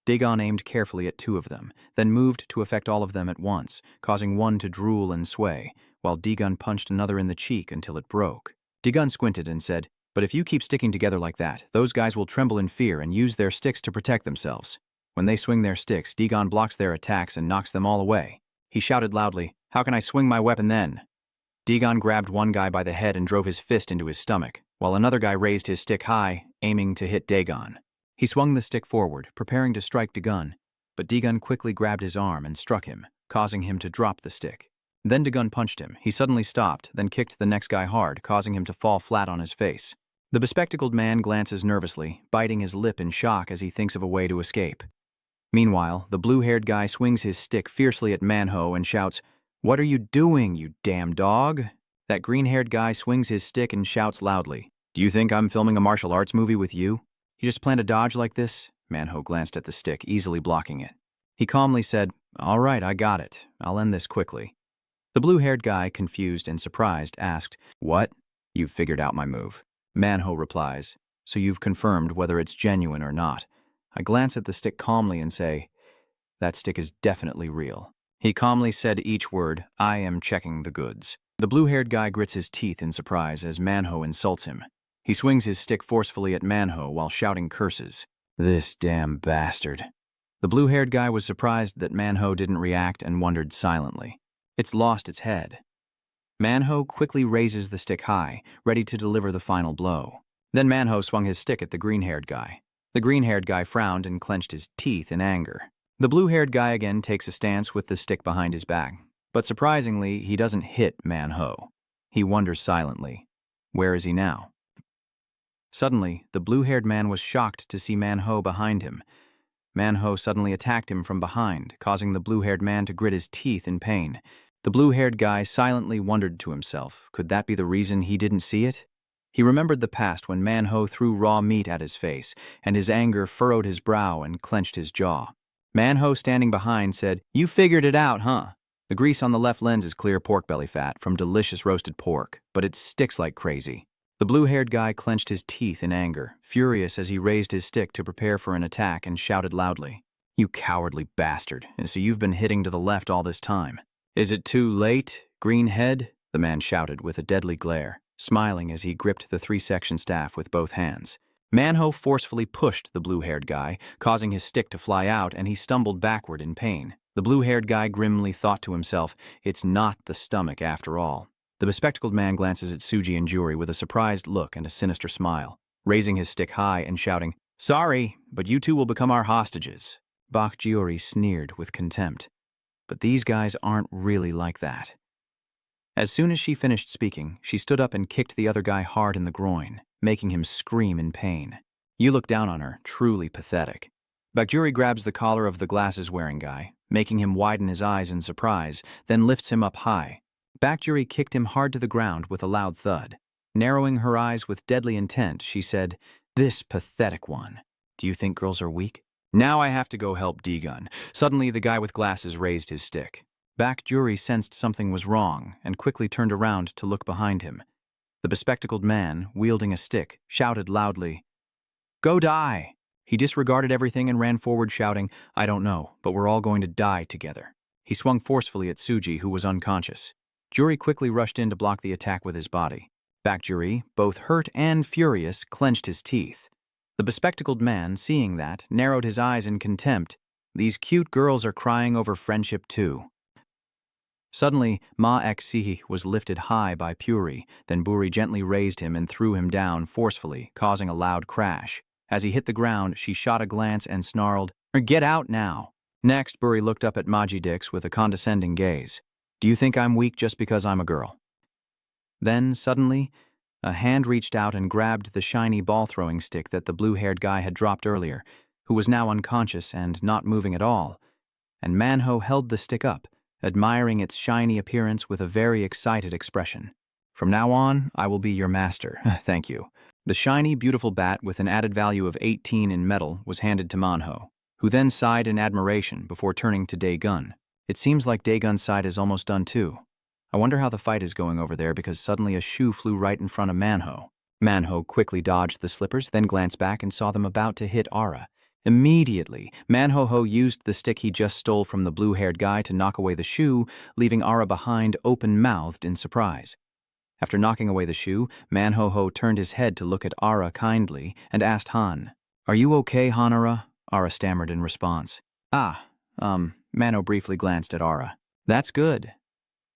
D-Gun aimed carefully at 2 of them, then moved to affect all of them at once, causing one to drool and sway, while D-Gun punched another in the cheek until it broke. D-Gun squinted and said, But if you keep sticking together like that, those guys will tremble in fear and use their sticks to protect themselves. When they swing their sticks, D-Gun blocks their attacks and knocks them all away. He shouted loudly, How can I swing my weapon then? D-Gun grabbed one guy by the head and drove his fist into his stomach, while another guy raised his stick high, aiming to hit D-Gun. He swung the stick forward, preparing to strike D-Gun, but D-Gun quickly grabbed his arm and struck him, causing him to drop the stick. Then D-Gun punched him. He suddenly stopped, then kicked the next guy hard, causing him to fall flat on his face. The bespectacled man glances nervously, biting his lip in shock as he thinks of a way to escape. Meanwhile, the blue-haired guy swings his stick fiercely at Manhwa and shouts, What are you doing, you damn dog? That green-haired guy swings his stick and shouts loudly, Do you think I'm filming a martial arts movie with you? You just plan to dodge like this? Manhwa glanced at the stick, easily blocking it. He calmly said, All right, I got it. I'll end this quickly. The blue-haired guy, confused and surprised, asked, What? You've figured out my move. Manhwa replies, So you've confirmed whether it's genuine or not. I glance at the stick calmly and say, That stick is definitely real. He calmly said each word, I am checking the goods. The blue-haired guy grits his teeth in surprise as Manhwa insults him. He swings his stick forcefully at Manhwa while shouting curses. This damn bastard. The blue-haired guy was surprised that Manhwa didn't react and wondered silently. It's lost its head. Manhwa quickly raises the stick high, ready to deliver the final blow. Then Manhwa swung his stick at the green-haired guy. The green-haired guy frowned and clenched his teeth in anger. The blue-haired guy again takes a stance with the stick behind his back. But surprisingly, he doesn't hit Manhwa. He wonders silently, Where is he now? Suddenly, the blue-haired man was shocked to see Manhwa behind him. Manhwa suddenly attacked him from behind, causing the blue-haired man to grit his teeth in pain. The blue-haired guy silently wondered to himself, could that be the reason he didn't see it? He remembered the past when Manhwa threw raw meat at his face, and his anger furrowed his brow and clenched his jaw. Manhwa, standing behind, said, You figured it out, huh? The grease on the left lens is clear pork belly fat from delicious roasted pork, but it sticks like crazy. The blue-haired guy clenched his teeth in anger, furious as he raised his stick to prepare for an attack and shouted loudly, You cowardly bastard, so you've been hitting to the left all this time. Is it too late, greenhead? The man shouted with a deadly glare, smiling as he gripped the 3-section staff with both hands. Manhwa forcefully pushed the blue-haired guy, causing his stick to fly out, and he stumbled backward in pain. The blue-haired guy grimly thought to himself, It's not the stomach after all. The bespectacled man glances at Suji and Juri with a surprised look and a sinister smile, raising his stick high and shouting, Sorry, but you two will become our hostages. Bak Juri sneered with contempt. But these guys aren't really like that. As soon as she finished speaking, she stood up and kicked the other guy hard in the groin, making him scream in pain. You look down on her, truly pathetic. Bakjuri grabs the collar of the glasses-wearing guy, making him widen his eyes in surprise, then lifts him up high. Bakjuri kicked him hard to the ground with a loud thud. Narrowing her eyes with deadly intent, she said, "This pathetic one. Do you think girls are weak?" "Now I have to go help D-Gun." Suddenly, the guy with glasses raised his stick. Bakjuri sensed something was wrong and quickly turned around to look behind him. The bespectacled man, wielding a stick, shouted loudly, "Go die!" He disregarded everything and ran forward shouting, "I don't know, but we're all going to die together." He swung forcefully at Suji, who was unconscious. Juri quickly rushed in to block the attack with his body. Bakjuri, both hurt and furious, clenched his teeth. The bespectacled man, seeing that, narrowed his eyes in contempt. These cute girls are crying over friendship too. Suddenly, Ma-ek-sihi was lifted high by Puri, then Buri gently raised him and threw him down forcefully, causing a loud crash. As he hit the ground, she shot a glance and snarled, "Get out now!" Next, Buri looked up at Maji Dix with a condescending gaze. "Do you think I'm weak just because I'm a girl?" Then, suddenly, a hand reached out and grabbed the shiny ball-throwing stick that the blue-haired guy had dropped earlier, who was now unconscious and not moving at all, and Manhwa held the stick up, admiring its shiny appearance with a very excited expression. "From now on, I will be your master, thank you." The shiny, beautiful bat with an added value of 18 in metal was handed to Manhwa, who then sighed in admiration before turning to Dae-gun. "It seems like Dae-gun's side is almost done too. I wonder how the fight is going over there because suddenly a shoe flew right in front of Manhwa." Manhwa quickly dodged the slippers, then glanced back and saw them about to hit Ara. Immediately, Manhwa used the stick he just stole from the blue-haired guy to knock away the shoe, leaving Ara behind open-mouthed in surprise. After knocking away the shoe, Manhwa turned his head to look at Ara kindly and asked Han, "Are you okay, Hanara?" Ara stammered in response. Manhwa briefly glanced at Ara. "That's good."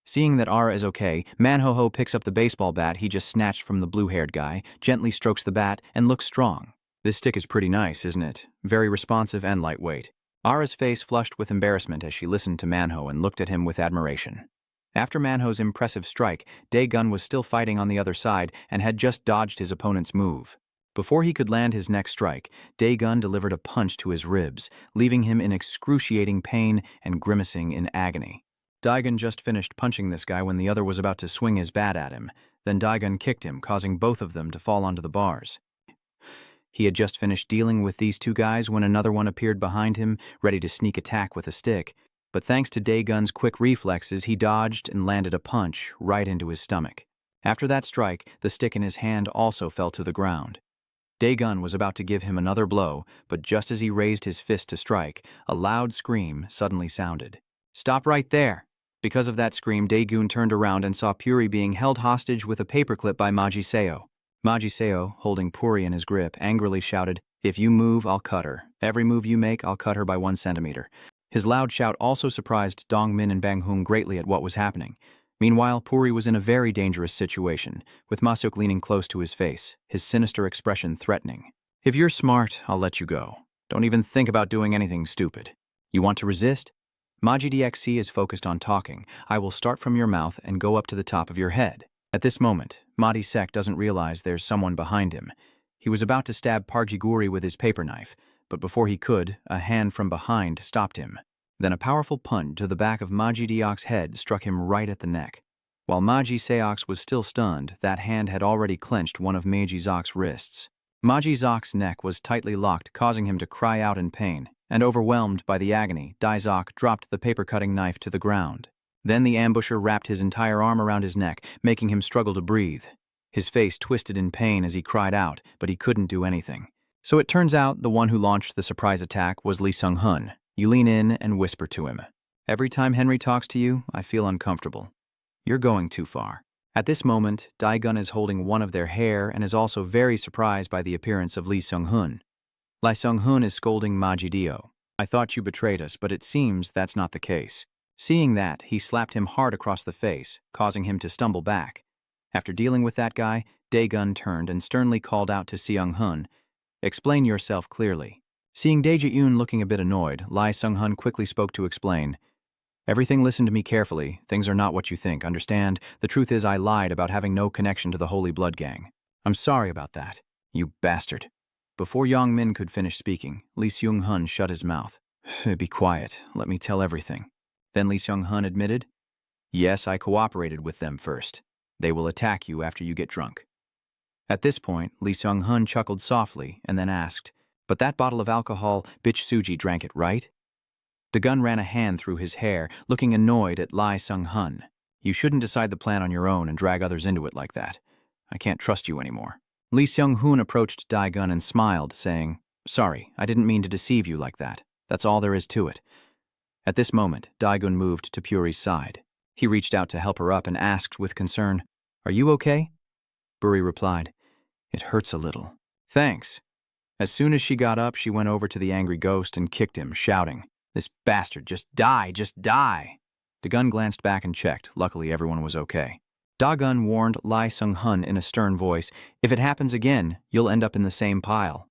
Seeing that Ara is okay, Manhwa picks up the baseball bat he just snatched from the blue-haired guy, gently strokes the bat, and looks strong. "This stick is pretty nice, isn't it? Very responsive and lightweight." Ara's face flushed with embarrassment as she listened to Manhwa and looked at him with admiration. After Manho's impressive strike, Dae-gun was still fighting on the other side and had just dodged his opponent's move. Before he could land his next strike, Dae-gun delivered a punch to his ribs, leaving him in excruciating pain and grimacing in agony. Dae-gun just finished punching this guy when the other was about to swing his bat at him. Then Dae-gun kicked him, causing both of them to fall onto the bars. He had just finished dealing with these two guys when another one appeared behind him, ready to sneak attack with a stick. But thanks to Dae-gun's quick reflexes, he dodged and landed a punch right into his stomach. After that strike, the stick in his hand also fell to the ground. Dae-gun was about to give him another blow, but just as he raised his fist to strike, a loud scream suddenly sounded. "Stop right there!" Because of that scream, Dae-gun turned around and saw Puri being held hostage with a paperclip by Maji-seo. Maji-seo, holding Puri in his grip, angrily shouted, "If you move, I'll cut her. Every move you make, I'll cut her by 1 centimeter. His loud shout also surprised Dong-min and Bang-hoon greatly at what was happening. Meanwhile, Puri was in a very dangerous situation, with Ma-seok leaning close to his face, his sinister expression threatening. "If you're smart, I'll let you go. Don't even think about doing anything stupid. You want to resist? Maji DXC is focused on talking. I will start from your mouth and go up to the top of your head." At this moment, Madi Sek doesn't realize there's someone behind him. He was about to stab Parjiguri with his paper knife, but before he could, a hand from behind stopped him. Then a powerful punch to the back of Maji Deok's head struck him right at the neck. While Maji Seok's was still stunned, that hand had already clenched one of Maji Zok's wrists. Maji Zok's neck was tightly locked, causing him to cry out in pain, and overwhelmed by the agony, Dai Zok dropped the paper-cutting knife to the ground. Then the ambusher wrapped his entire arm around his neck, making him struggle to breathe. His face twisted in pain as he cried out, but he couldn't do anything. So it turns out the one who launched the surprise attack was Lee Sung-hun. You lean in and whisper to him. "Every time Henry talks to you, I feel uncomfortable. You're going too far." At this moment, Dae-gun is holding one of their hair and is also very surprised by the appearance of Lee Sung-hun. Lee Sung-hun is scolding Maji Dio. "I thought you betrayed us, but it seems that's not the case." Seeing that, he slapped him hard across the face, causing him to stumble back. After dealing with that guy, Dae-gun turned and sternly called out to Seung-hun, "Explain yourself clearly." Seeing Dae Ji-eun looking a bit annoyed, Lee Sung-hun quickly spoke to explain. "Everything, listen to me carefully. Things are not what you think, understand? The truth is I lied about having no connection to the Holy Blood Gang. I'm sorry about that. You bastard." Before Yong Min could finish speaking, Lee Seung-hun shut his mouth. Be quiet. Let me tell everything. Then Lee Seung-hun admitted, yes, I cooperated with them first. They will attack you after you get drunk. At this point, Lee Seung-hun chuckled softly and then asked, but that bottle of alcohol, bitch Suji drank it, right? Dagun ran a hand through his hair, looking annoyed at Lee Seung-hun. You shouldn't decide the plan on your own and drag others into it like that. I can't trust you anymore. Lee Seung-hun approached Dagun and smiled, saying, sorry, I didn't mean to deceive you like that. That's all there is to it. At this moment, Dagun moved to Puri's side. He reached out to help her up and asked with concern, are you okay? Puri replied, it hurts a little. Thanks. As soon as she got up, she went over to the angry ghost and kicked him, shouting, this bastard, just die, just die. Dagun glanced back and checked. Luckily, everyone was okay. Dagun warned Lee Seung-hun in a stern voice, if it happens again, you'll end up in the same pile.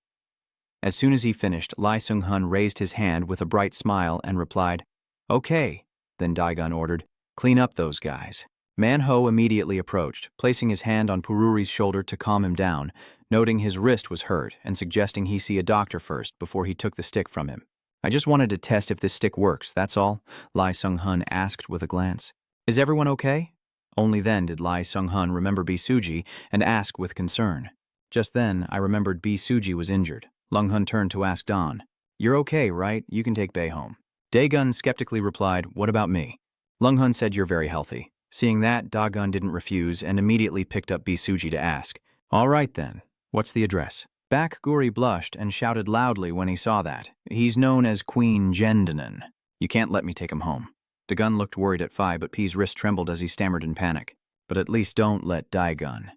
As soon as he finished, Lee Seung-hun raised his hand with a bright smile and replied, okay. Then Dagun ordered, clean up those guys. Manhwa immediately approached, placing his hand on Pururi's shoulder to calm him down, noting his wrist was hurt and suggesting he see a doctor first before he took the stick from him. I just wanted to test if this stick works, that's all, Lee Seung-hun asked with a glance. Is everyone okay? Only then did Lee Seung-hun remember Suji and ask with concern. Just then, I remembered Suji was injured. Lung-hun turned to ask Don, you're okay, right? You can take Bae home. Dagun skeptically replied, what about me? Lung-hun said you're very healthy. Seeing that, Dagun didn't refuse and immediately picked up Suji to ask, all right then, what's the address? Baek Guri blushed and shouted loudly when he saw that. He's known as Queen Jendanen. You can't let me take him home. Dagun looked worried at Phi, but P's wrist trembled as he stammered in panic. But at least don't let Dagun.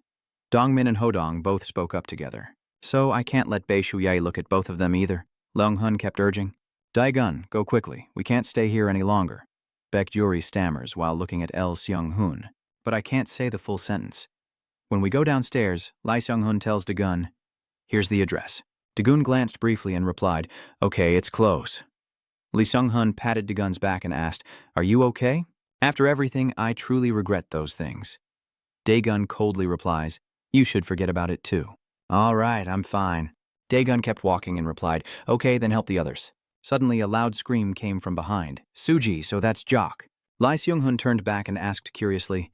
Dongmin and Hodong both spoke up together. So I can't let Bae Shuyae look at both of them either. Lung-hun kept urging. Dagun, go quickly. We can't stay here any longer. Baek Juri stammers while looking at Lee Seung-hun. But I can't say the full sentence. When we go downstairs, Lee Seung-hun tells Dagun, here's the address. Dagun glanced briefly and replied, okay, it's close. Lee Seung-hun patted Dagun's back and asked, are you okay? After everything, I truly regret those things. Dagun coldly replies, you should forget about it too. All right, I'm fine. Dagun kept walking and replied, okay, then help the others. Suddenly, a loud scream came from behind. Suji, so that's Jock. Lee Seung-hun turned back and asked curiously,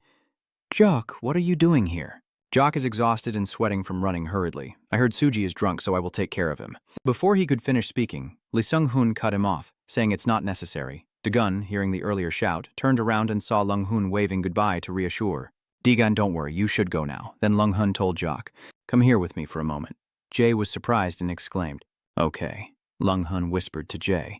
Jock, what are you doing here? Jock is exhausted and sweating from running hurriedly. I heard Suji is drunk, so I will take care of him. Before he could finish speaking, Lee Seung-hun cut him off, saying it's not necessary. Dagun, hearing the earlier shout, turned around and saw Lung-hun waving goodbye to reassure. Dagun, don't worry, you should go now. Then Lung-hun told Jock, come here with me for a moment. Jae was surprised and exclaimed, okay. Lung-hun whispered to Jae,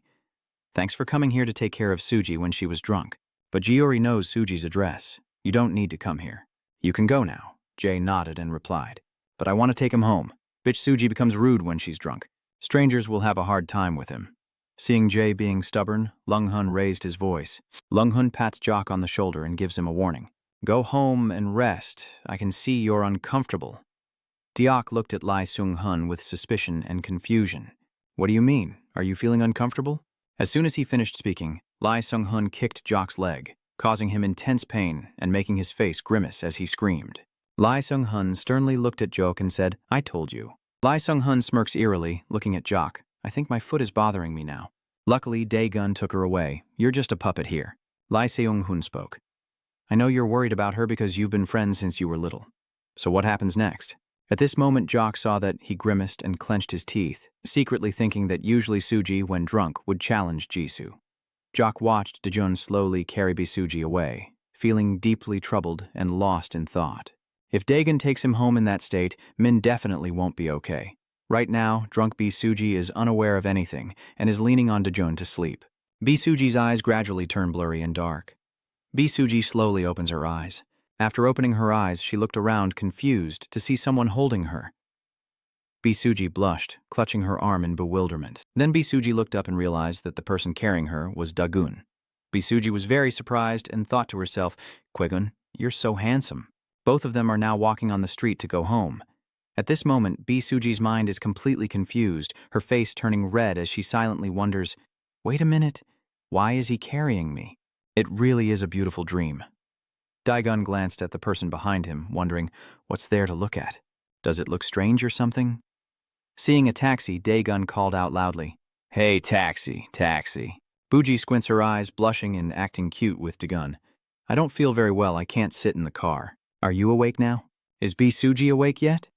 thanks for coming here to take care of Suji when she was drunk. But Jiori knows Suji's address. You don't need to come here. You can go now. Jae nodded and replied, but I want to take him home. Bitch Suji becomes rude when she's drunk. Strangers will have a hard time with him. Seeing Jae being stubborn, Lung-hun raised his voice. Lung-hun pats Jock on the shoulder and gives him a warning. Go home and rest. I can see you're uncomfortable. Diok looked at Lee Seung-hun with suspicion and confusion. What do you mean? Are you feeling uncomfortable? As soon as he finished speaking, Lee Seung-hun kicked Jock's leg, causing him intense pain and making his face grimace as he screamed. Lee Seung-hun sternly looked at Jock and said, I told you. Lee Seung-hun smirks eerily, looking at Jock. I think my foot is bothering me now. Luckily, Dagun took her away. You're just a puppet here. Lee Seung-hun spoke. I know you're worried about her because you've been friends since you were little. So what happens next? At this moment, Jock saw that he grimaced and clenched his teeth, secretly thinking that usually Suji, when drunk, would challenge Jisoo. Jock watched Dejun slowly carry Suji away, feeling deeply troubled and lost in thought. If Dagun takes him home in that state, Min definitely won't be okay. Right now, drunk Suji is unaware of anything and is leaning on Dejun to sleep. Suji's eyes gradually turn blurry and dark. Suji slowly opens her eyes. After opening her eyes, she looked around, confused, to see someone holding her. Suji blushed, clutching her arm in bewilderment. Then Suji looked up and realized that the person carrying her was Dagun. Suji was very surprised and thought to herself, Kwegun, you're so handsome. Both of them are now walking on the street to go home. At this moment, Suji's mind is completely confused, her face turning red as she silently wonders, wait a minute, why is he carrying me? It really is a beautiful dream. Dagun glanced at the person behind him, wondering, what's there to look at? Does it look strange or something? Seeing a taxi, Dagun called out loudly, Hey, taxi, taxi. Bougie squints her eyes, blushing and acting cute with Dagun. I don't feel very well, I can't sit in the car. Are you awake now? Is Suji awake yet?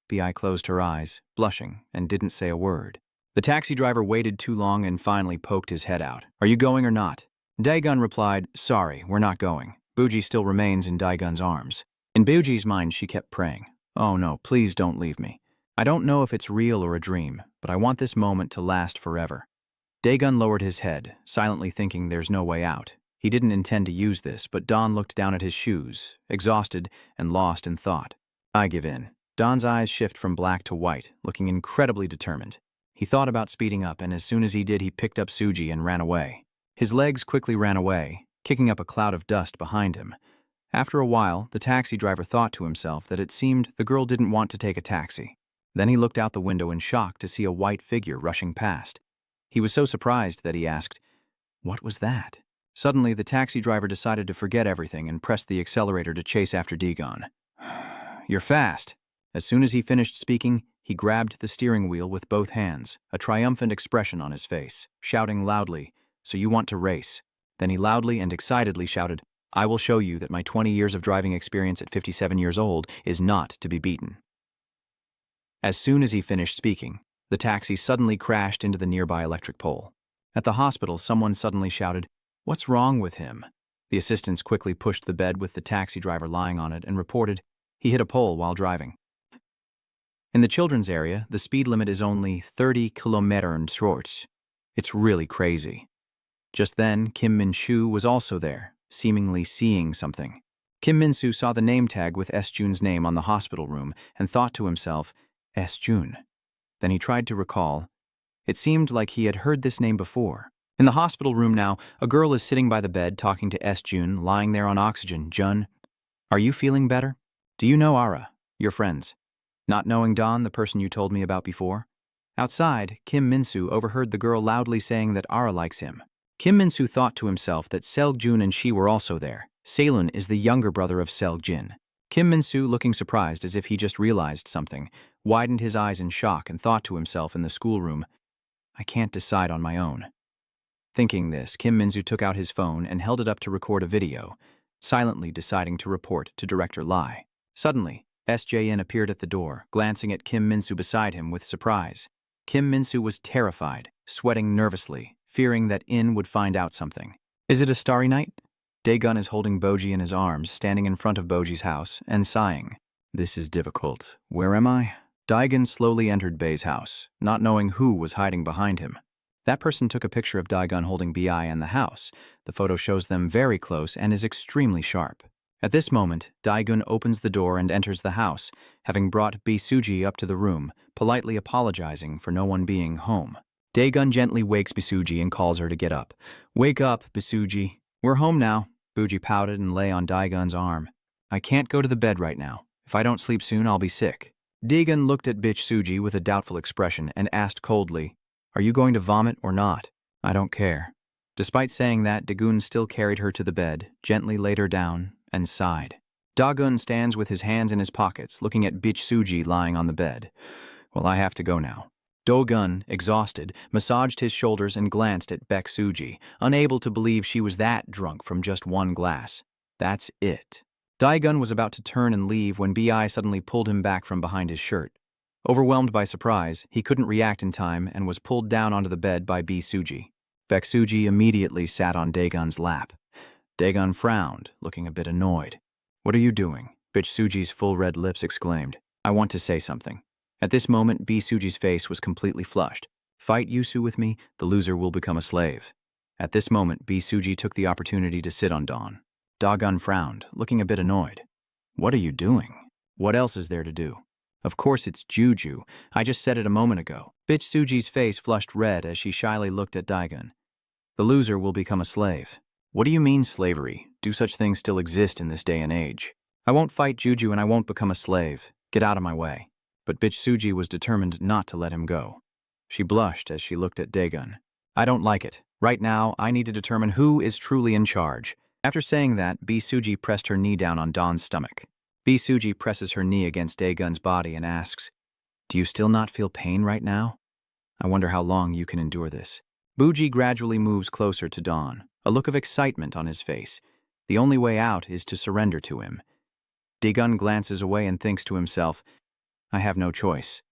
Bi closed her eyes, blushing, and didn't say a word. The taxi driver waited too long and finally poked his head out. Are you going or not? Daegun replied, sorry, we're not going. Bougie still remains in Daegun's arms. In Bougie's mind, she kept praying. Oh no, please don't leave me. I don't know if it's real or a dream, but I want this moment to last forever. Daegun lowered his head, silently thinking there's no way out. He didn't intend to use this, but Don looked down at his shoes, exhausted and lost in thought. I give in. Don's eyes shift from black to white, looking incredibly determined. He thought about speeding up, and as soon as he did, he picked up Suji and ran away. His legs quickly ran away, kicking up a cloud of dust behind him. After a while, the taxi driver thought to himself that it seemed the girl didn't want to take a taxi. Then he looked out the window in shock to see a white figure rushing past. He was so surprised that he asked, "What was that?" Suddenly, the taxi driver decided to forget everything and pressed the accelerator to chase after Daegun. You're fast. As soon as he finished speaking, he grabbed the steering wheel with both hands, a triumphant expression on his face, shouting loudly, "So you want to race?" Then he loudly and excitedly shouted, "I will show you that my 20 years of driving experience at 57 years old is not to be beaten." As soon as he finished speaking, the taxi suddenly crashed into the nearby electric pole. At the hospital, someone suddenly shouted, "What's wrong with him?" The assistants quickly pushed the bed with the taxi driver lying on it and reported, he hit a pole while driving. In the children's area, the speed limit is only 30 km/h. It's really crazy. Just then, Kim Min-soo was also there, seemingly seeing something. Kim Min-soo saw the name tag with S-Jun's name on the hospital room and thought to himself, S-Jun. Then he tried to recall. It seemed like he had heard this name before. In the hospital room now, a girl is sitting by the bed talking to S-Jun, lying there on oxygen. Jun, are you feeling better? Do you know Ara, your friends? Not knowing Don, the person you told me about before? Outside, Kim Min-soo overheard the girl loudly saying that Ara likes him. Kim Min-soo thought to himself that Seol-jun and she were also there. Seolun is the younger brother of Seol-jin. Kim Min-soo, looking surprised as if he just realized something, widened his eyes in shock and thought to himself in the schoolroom, I can't decide on my own. Thinking this, Kim Min-soo took out his phone and held it up to record a video, silently deciding to report to Director Lai. Suddenly, SJN appeared at the door, glancing at Kim Min-soo beside him with surprise. Kim Min-soo was terrified, sweating nervously, fearing that In would find out something. Is it a starry night? Daegun is holding Boji in his arms, standing in front of Boji's house, and sighing. This is difficult. Where am I? Daegun slowly entered Bae's house, not knowing who was hiding behind him. That person took a picture of Daegun holding Bi and the house. The photo shows them very close and is extremely sharp. At this moment, Daegun opens the door and enters the house, having brought Bisuji up to the room, politely apologizing for no one being home. Daegun gently wakes Bisuji and calls her to get up. Wake up, Bisuji. We're home now. Bougie pouted and lay on Daegun's arm. I can't go to the bed right now. If I don't sleep soon, I'll be sick. Daegun looked at Bisuji with a doubtful expression and asked coldly, Are you going to vomit or not? I don't care. Despite saying that, Daegun still carried her to the bed, gently laid her down, and sighed. Daegun stands with his hands in his pockets, looking at Bisuji lying on the bed. Well, I have to go now. Daegun, exhausted, massaged his shoulders and glanced at Bisuji, unable to believe she was that drunk from just one glass. That's it. Daegun was about to turn and leave when Bi suddenly pulled him back from behind his shirt. Overwhelmed by surprise, he couldn't react in time and was pulled down onto the bed by Bisuji. Bisuji immediately sat on Daegun's lap. Daegun frowned, looking a bit annoyed. What are you doing? Bisuji's full red lips exclaimed. I want to say something. At this moment, Bisuji's face was completely flushed. Fight Yusu with me, the loser will become a slave. At this moment, Bisuji took the opportunity to sit on Dawn. Daegun frowned, looking a bit annoyed. What are you doing? What else is there to do? Of course it's Juju. I just said it a moment ago. Bisuji's face flushed red as she shyly looked at Daegun. The loser will become a slave. What do you mean slavery? Do such things still exist in this day and age? I won't fight Juju and I won't become a slave. Get out of my way. But Bisuji was determined not to let him go. She blushed as she looked at Daegun. I don't like it. Right now, I need to determine who is truly in charge. After saying that, Bisuji pressed her knee down on Dawn's stomach. Bisuji presses her knee against Daegun's body and asks, Do you still not feel pain right now? I wonder how long you can endure this. Bougie gradually moves closer to Dawn, a look of excitement on his face. The only way out is to surrender to him. Daegun glances away and thinks to himself, I have no choice.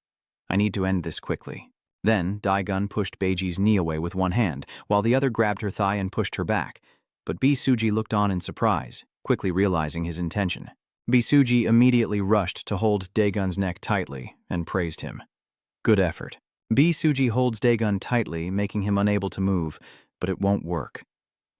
I need to end this quickly. Then, Daegun pushed Beiji's knee away with one hand, while the other grabbed her thigh and pushed her back. But Bisuji looked on in surprise, quickly realizing his intention. Bisuji immediately rushed to hold Daegun's neck tightly and praised him. Good effort. Bisuji holds Daegun tightly, making him unable to move, but it won't work.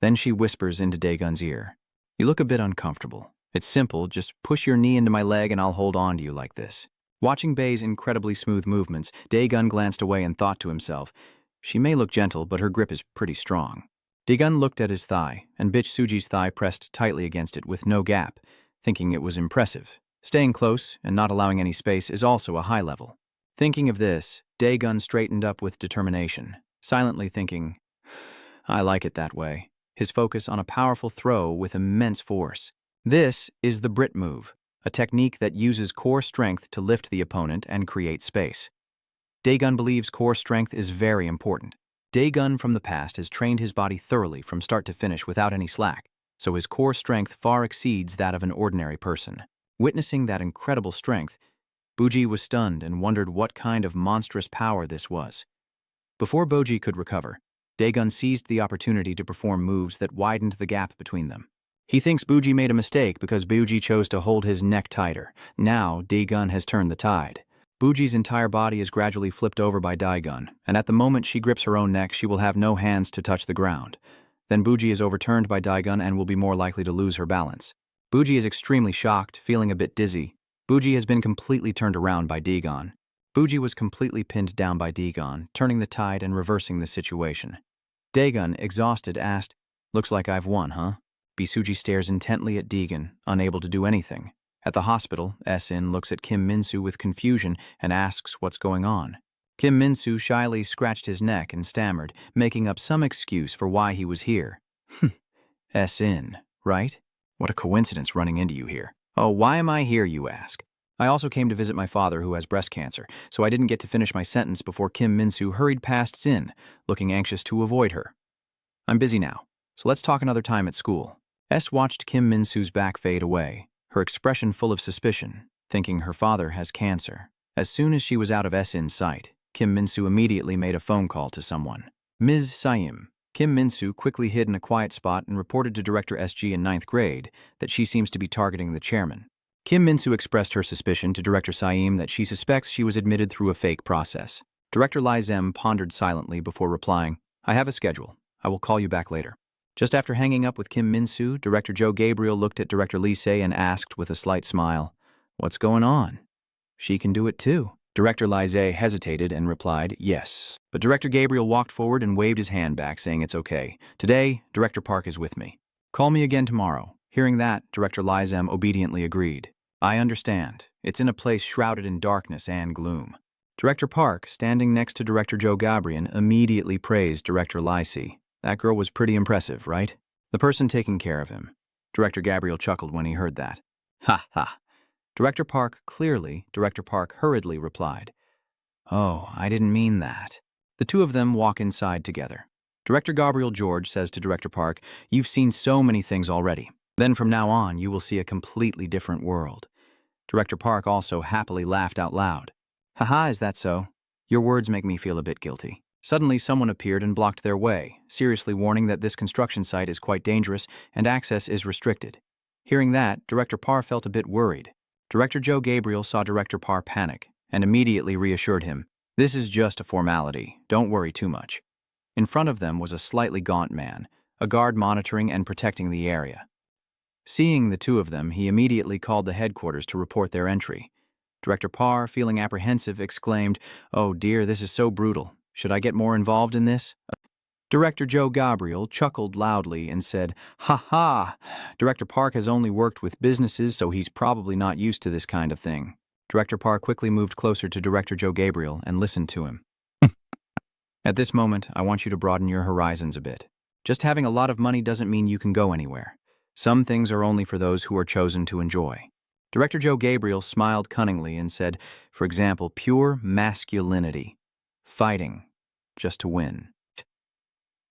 Then she whispers into Daegun's ear. You look a bit uncomfortable. It's simple, just push your knee into my leg and I'll hold on to you like this. Watching Bei's incredibly smooth movements, Daegun glanced away and thought to himself, she may look gentle, but her grip is pretty strong. Daegun looked at his thigh, and Bisuji's thigh pressed tightly against it with no gap, thinking it was impressive. Staying close and not allowing any space is also a high level. Thinking of this, Daegun straightened up with determination, silently thinking, I like it that way. His focus on a powerful throw with immense force. This is the Brit move, a technique that uses core strength to lift the opponent and create space. Daegun believes core strength is very important. Daegun from the past has trained his body thoroughly from start to finish without any slack, so his core strength far exceeds that of an ordinary person. Witnessing that incredible strength, Bougie was stunned and wondered what kind of monstrous power this was. Before Bougie could recover, Daegun seized the opportunity to perform moves that widened the gap between them. He thinks Bougie made a mistake because Bougie chose to hold his neck tighter. Now, Daegun has turned the tide. Bougie's entire body is gradually flipped over by Daegun, and at the moment she grips her own neck, she will have no hands to touch the ground. Then Bougie is overturned by Daegun and will be more likely to lose her balance. Bougie is extremely shocked, feeling a bit dizzy. Bougie has been completely turned around by Daegun. Bougie was completely pinned down by Daegun, turning the tide and reversing the situation. Daegun, exhausted, asked, Looks like I've won, huh? Bisuji stares intently at Daegun, unable to do anything. At the hospital, S.In looks at Kim Min-soo with confusion and asks what's going on. Kim Min-soo shyly scratched his neck and stammered, making up some excuse for why he was here. S.In, right? What a coincidence running into you here. Oh, why am I here, you ask? I also came to visit my father who has breast cancer, so I didn't get to finish my sentence before Kim Min-soo hurried past Sin, looking anxious to avoid her. I'm busy now, so let's talk another time at school. S watched Kim Min-soo's back fade away, her expression full of suspicion, thinking her father has cancer. As soon as she was out of S-In's sight, Kim Min-soo immediately made a phone call to someone. Ms. Saim. Kim Min-soo quickly hid in a quiet spot and reported to Director SG in 9th grade that she seems to be targeting the chairman. Kim Min-soo expressed her suspicion to Director Saim that she suspects she was admitted through a fake process. Director Lai Zem pondered silently before replying, I have a schedule. I will call you back later. Just after hanging up with Kim Min-soo, Director Joe Gabriel looked at Director Lee Se and asked with a slight smile, What's going on? She can do it too. Director Lai Se hesitated and replied, Yes. But Director Gabriel walked forward and waved his hand back, saying it's okay. Today, Director Park is with me. Call me again tomorrow. Hearing that, Director Lai Zem obediently agreed. I understand. It's in a place shrouded in darkness and gloom. Director Park, standing next to Director Joe Gabriel, immediately praised Director Lai Se. That girl was pretty impressive, right? The person taking care of him. Director Gabriel chuckled when he heard that. Ha ha. Director Park hurriedly replied, Oh, I didn't mean that. The two of them walk inside together. Director Gabriel George says to Director Park, You've seen so many things already. Then from now on, you will see a completely different world. Director Park also happily laughed out loud. Haha, is that so? Your words make me feel a bit guilty. Suddenly, someone appeared and blocked their way, seriously warning that this construction site is quite dangerous and access is restricted. Hearing that, Director Parr felt a bit worried. Director Joe Gabriel saw Director Parr panic and immediately reassured him, This is just a formality, don't worry too much. In front of them was a slightly gaunt man, a guard monitoring and protecting the area. Seeing the two of them, he immediately called the headquarters to report their entry. Director Parr, feeling apprehensive, exclaimed, Oh dear, this is so brutal. Should I get more involved in this? Director Joe Gabriel chuckled loudly and said, Ha ha! Director Park has only worked with businesses, so he's probably not used to this kind of thing. Director Park quickly moved closer to Director Joe Gabriel and listened to him. At this moment, I want you to broaden your horizons a bit. Just having a lot of money doesn't mean you can go anywhere. Some things are only for those who are chosen to enjoy. Director Joe Gabriel smiled cunningly and said, For example, pure masculinity. Fighting, just to win.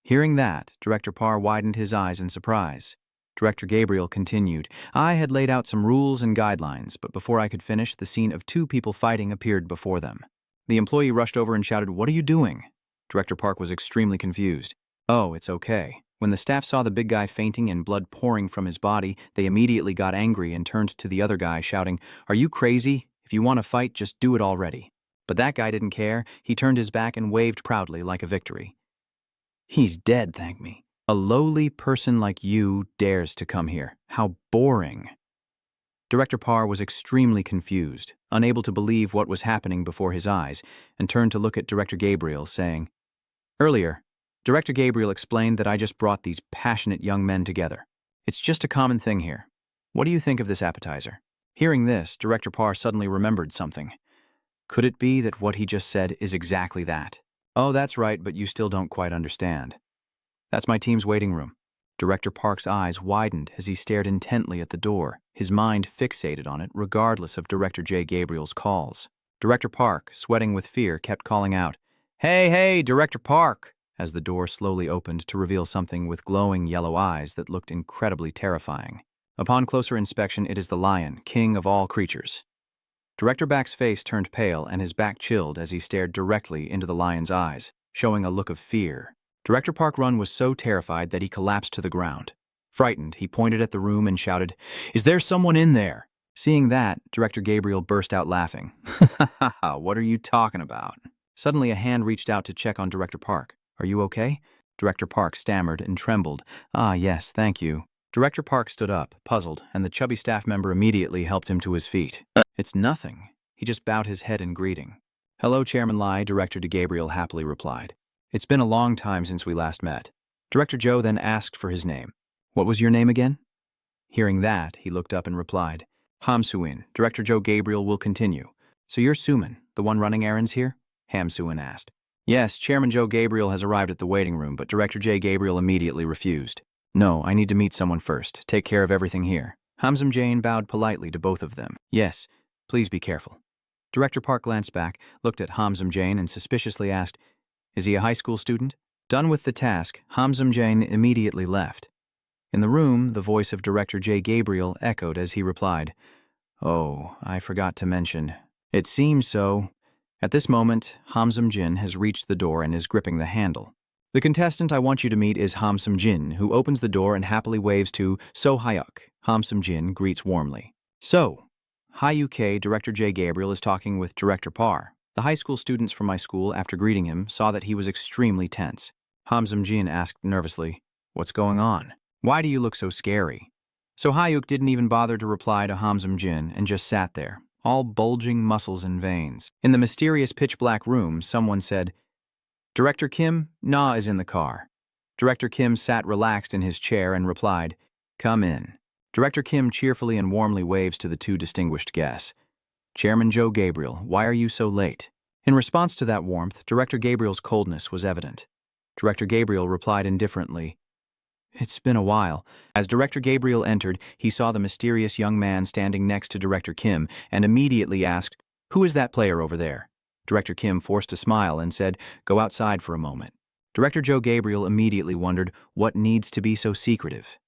Hearing that, Director Parr widened his eyes in surprise. Director Gabriel continued, I had laid out some rules and guidelines, but before I could finish, the scene of two people fighting appeared before them. The employee rushed over and shouted, What are you doing? Director Park was extremely confused. Oh, it's okay. When the staff saw the big guy fainting and blood pouring from his body, they immediately got angry and turned to the other guy, shouting, Are you crazy? If you want to fight, just do it already. But that guy didn't care. He turned his back and waved proudly like a victory. He's dead, thank me. A lowly person like you dares to come here. How boring. Director Parr was extremely confused, unable to believe what was happening before his eyes, and turned to look at Director Gabriel, saying, Earlier, Director Gabriel explained that I just brought these passionate young men together. It's just a common thing here. What do you think of this appetizer? Hearing this, Director Parr suddenly remembered something. Could it be that what he just said is exactly that? Oh, that's right, but you still don't quite understand. That's my team's waiting room. Director Park's eyes widened as he stared intently at the door, his mind fixated on it regardless of Director J. Gabriel's calls. Director Park, sweating with fear, kept calling out, Hey, Director Park, as the door slowly opened to reveal something with glowing yellow eyes that looked incredibly terrifying. Upon closer inspection, it is the lion, king of all creatures. Director Back's face turned pale and his back chilled as he stared directly into the lion's eyes, showing a look of fear. Director Park Run was so terrified that he collapsed to the ground. Frightened, he pointed at the room and shouted, Is there someone in there? Seeing that, Director Gabriel burst out laughing. What are you talking about? Suddenly, a hand reached out to check on Director Park. Are you okay? Director Park stammered and trembled. Ah, yes, thank you. Director Park stood up, puzzled, and the chubby staff member immediately helped him to his feet. It's nothing. He just bowed his head in greeting. Hello, Chairman Lai, Director De Gabriel happily replied. It's been a long time since we last met. Director Joe then asked for his name. What was your name again? Hearing that, he looked up and replied, Ham Suin. Director Joe Gabriel will continue. So you're Suman, the one running errands here? Ham Suin asked. Yes, Chairman Joe Gabriel has arrived at the waiting room, but Director J. Gabriel immediately refused. No, I need to meet someone first. Take care of everything here. Hamzam Jane bowed politely to both of them. Yes, please be careful. Director Park glanced back, looked at Hamzam Jane, and suspiciously asked, Is he a high school student? Done with the task, Hamzam Jane immediately left. In the room, the voice of Director J. Gabriel echoed as he replied, Oh, I forgot to mention. It seems so. At this moment, Hamzam Jin has reached the door and is gripping the handle. The contestant I want you to meet is Hamzam Jin, who opens the door and happily waves to So Hyuk. Hamzam Jin greets warmly. So, Hyuk, Director J. Gabriel is talking with Director Parr. The high school students from my school, after greeting him, saw that he was extremely tense. Hamzam Jin asked nervously, What's going on? Why do you look so scary? So Hyuk didn't even bother to reply to Hamzam Jin and just sat there, all bulging muscles and veins. In the mysterious pitch-black room, someone said, Director Kim, Na is in the car. Director Kim sat relaxed in his chair and replied, Come in. Director Kim cheerfully and warmly waves to the two distinguished guests. Chairman Joe Gabriel, why are you so late? In response to that warmth, Director Gabriel's coldness was evident. Director Gabriel replied indifferently, It's been a while. As Director Gabriel entered, he saw the mysterious young man standing next to Director Kim and immediately asked, Who is that player over there? Director Kim forced a smile and said, Go outside for a moment. Director Joe Gabriel immediately wondered what needs to be so secretive.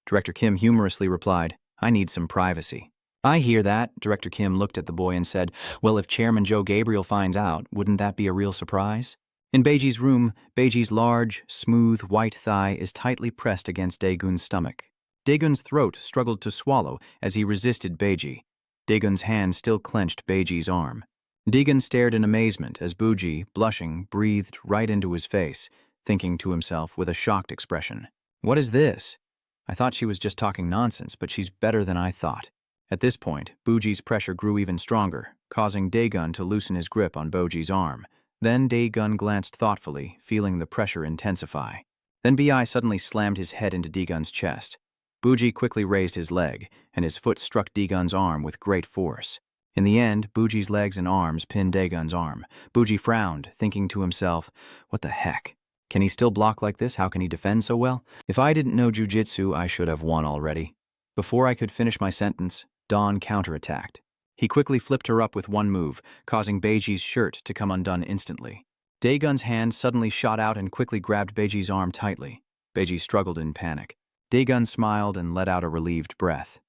Director Kim humorously replied, I need some privacy. I hear that. Director Kim looked at the boy and said, Well, if Chairman Joe Gabriel finds out, wouldn't that be a real surprise? In Beiji's room, Beiji's large, smooth, white thigh is tightly pressed against Daegun's stomach. Daegun's throat struggled to swallow as he resisted Beiji. Daegun's hand still clenched Beiji's arm. Daegun stared in amazement as Buji, blushing, breathed right into his face, thinking to himself with a shocked expression, What is this? I thought she was just talking nonsense, but she's better than I thought. At this point, Buji's pressure grew even stronger, causing Daegun to loosen his grip on Boji's arm. Then Daegun glanced thoughtfully, feeling the pressure intensify. Then Bi suddenly slammed his head into Daegun's chest. Buji quickly raised his leg, and his foot struck Daegun's arm with great force. In the end, Buji's legs and arms pinned Daegun's arm. Buji frowned, thinking to himself, What the heck? Can he still block like this? How can he defend so well? If I didn't know jujitsu, I should have won already. Before I could finish my sentence, Dawn counterattacked. He quickly flipped her up with one move, causing Beiji's shirt to come undone instantly. Daegun's hand suddenly shot out and quickly grabbed Beiji's arm tightly. Beiji struggled in panic. Daegun smiled and let out a relieved breath.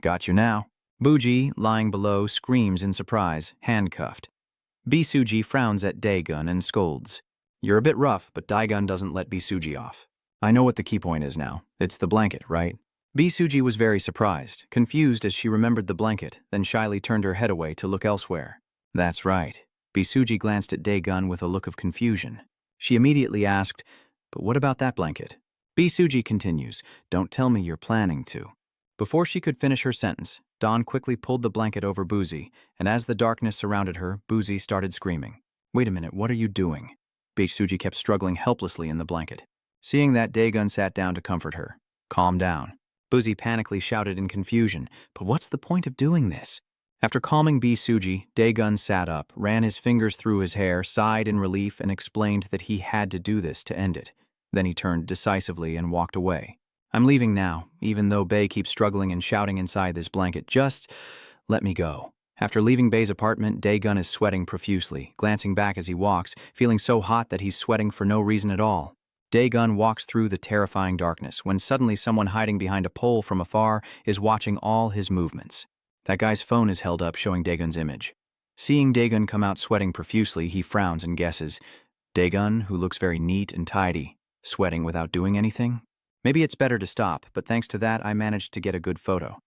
Got you now. Buji, lying below, screams in surprise, handcuffed. Bisuji frowns at Daegun and scolds. You're a bit rough, but Daegun doesn't let Bisuji off. I know what the key point is now. It's the blanket, right? Bisuji was very surprised, confused as she remembered the blanket, then shyly turned her head away to look elsewhere. That's right. Bisuji glanced at Daegun with a look of confusion. She immediately asked, but what about that blanket? Bisuji continues, don't tell me you're planning to. Before she could finish her sentence, Dawn quickly pulled the blanket over Boozy, and as the darkness surrounded her, Boozy started screaming. Wait a minute, what are you doing? Bisuji kept struggling helplessly in the blanket. Seeing that, Daegun sat down to comfort her. Calm down. Boozy panically shouted in confusion, but what's the point of doing this? After calming Bisuji, Daegun sat up, ran his fingers through his hair, sighed in relief, and explained that he had to do this to end it. Then he turned decisively and walked away. I'm leaving now, even though Bae keeps struggling and shouting inside this blanket. Just let me go. After leaving Bae's apartment, Daegun is sweating profusely, glancing back as he walks, feeling so hot that he's sweating for no reason at all. Daegun walks through the terrifying darkness when suddenly someone hiding behind a pole from afar is watching all his movements. That guy's phone is held up showing Daegun's image. Seeing Daegun come out sweating profusely, he frowns and guesses. Daegun, who looks very neat and tidy, sweating without doing anything? Maybe it's better to stop, but thanks to that I managed to get a good photo.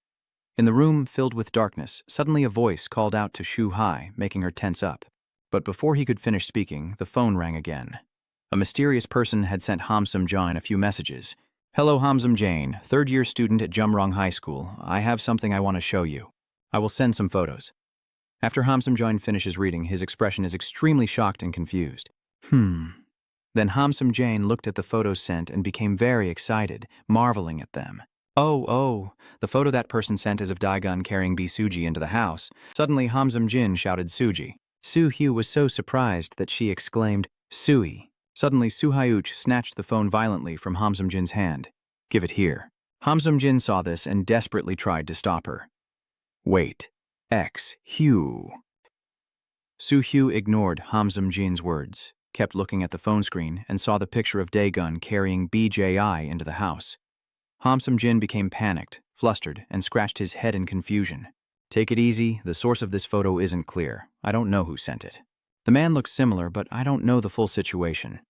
In the room filled with darkness, suddenly a voice called out to Shu Hai, making her tense up. But before he could finish speaking, the phone rang again. A mysterious person had sent Hamsum Jain a few messages. Hello Hamsum Jain, third-year student at Jumrong High School. I have something I want to show you. I will send some photos. After Hamsum Jain finishes reading, his expression is extremely shocked and confused. Then Hamsum Jain looked at the photos sent and became very excited, marveling at them. Oh, the photo that person sent is of Daegun carrying Bisuji into the house. Suddenly Hamsum Jin shouted Suji. Su Hyu was so surprised that she exclaimed, Sui. Suddenly Su Hyuch snatched the phone violently from Hamsum Jin's hand. Give it here. Hamsum Jin saw this and desperately tried to stop her. Wait. Hugh. Su Hyu ignored Hamsum Jin's words, kept looking at the phone screen, and saw the picture of Daegun carrying BJI into the house. Hamsum Jin became panicked, flustered, and scratched his head in confusion. Take it easy, the source of this photo isn't clear. I don't know who sent it. The man looks similar, but I don't know the full situation.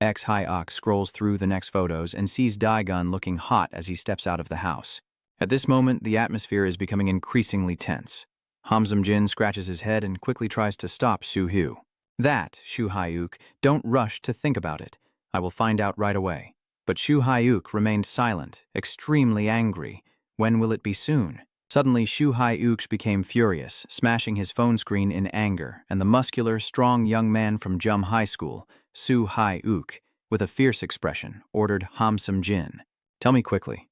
Hyuk scrolls through the next photos and sees Daegun looking hot as he steps out of the house. At this moment, the atmosphere is becoming increasingly tense. Hamsum Jin scratches his head and quickly tries to stop Shu Hyu. That, Shu Hyuk, don't rush to think about it. I will find out right away. But Shu Hyuk remained silent, extremely angry. When will it be soon? Suddenly, Shu Hyuk became furious, smashing his phone screen in anger, and the muscular, strong young man from Jum High School, Su Hyuk, with a fierce expression, ordered Hamsum Jin. Tell me quickly.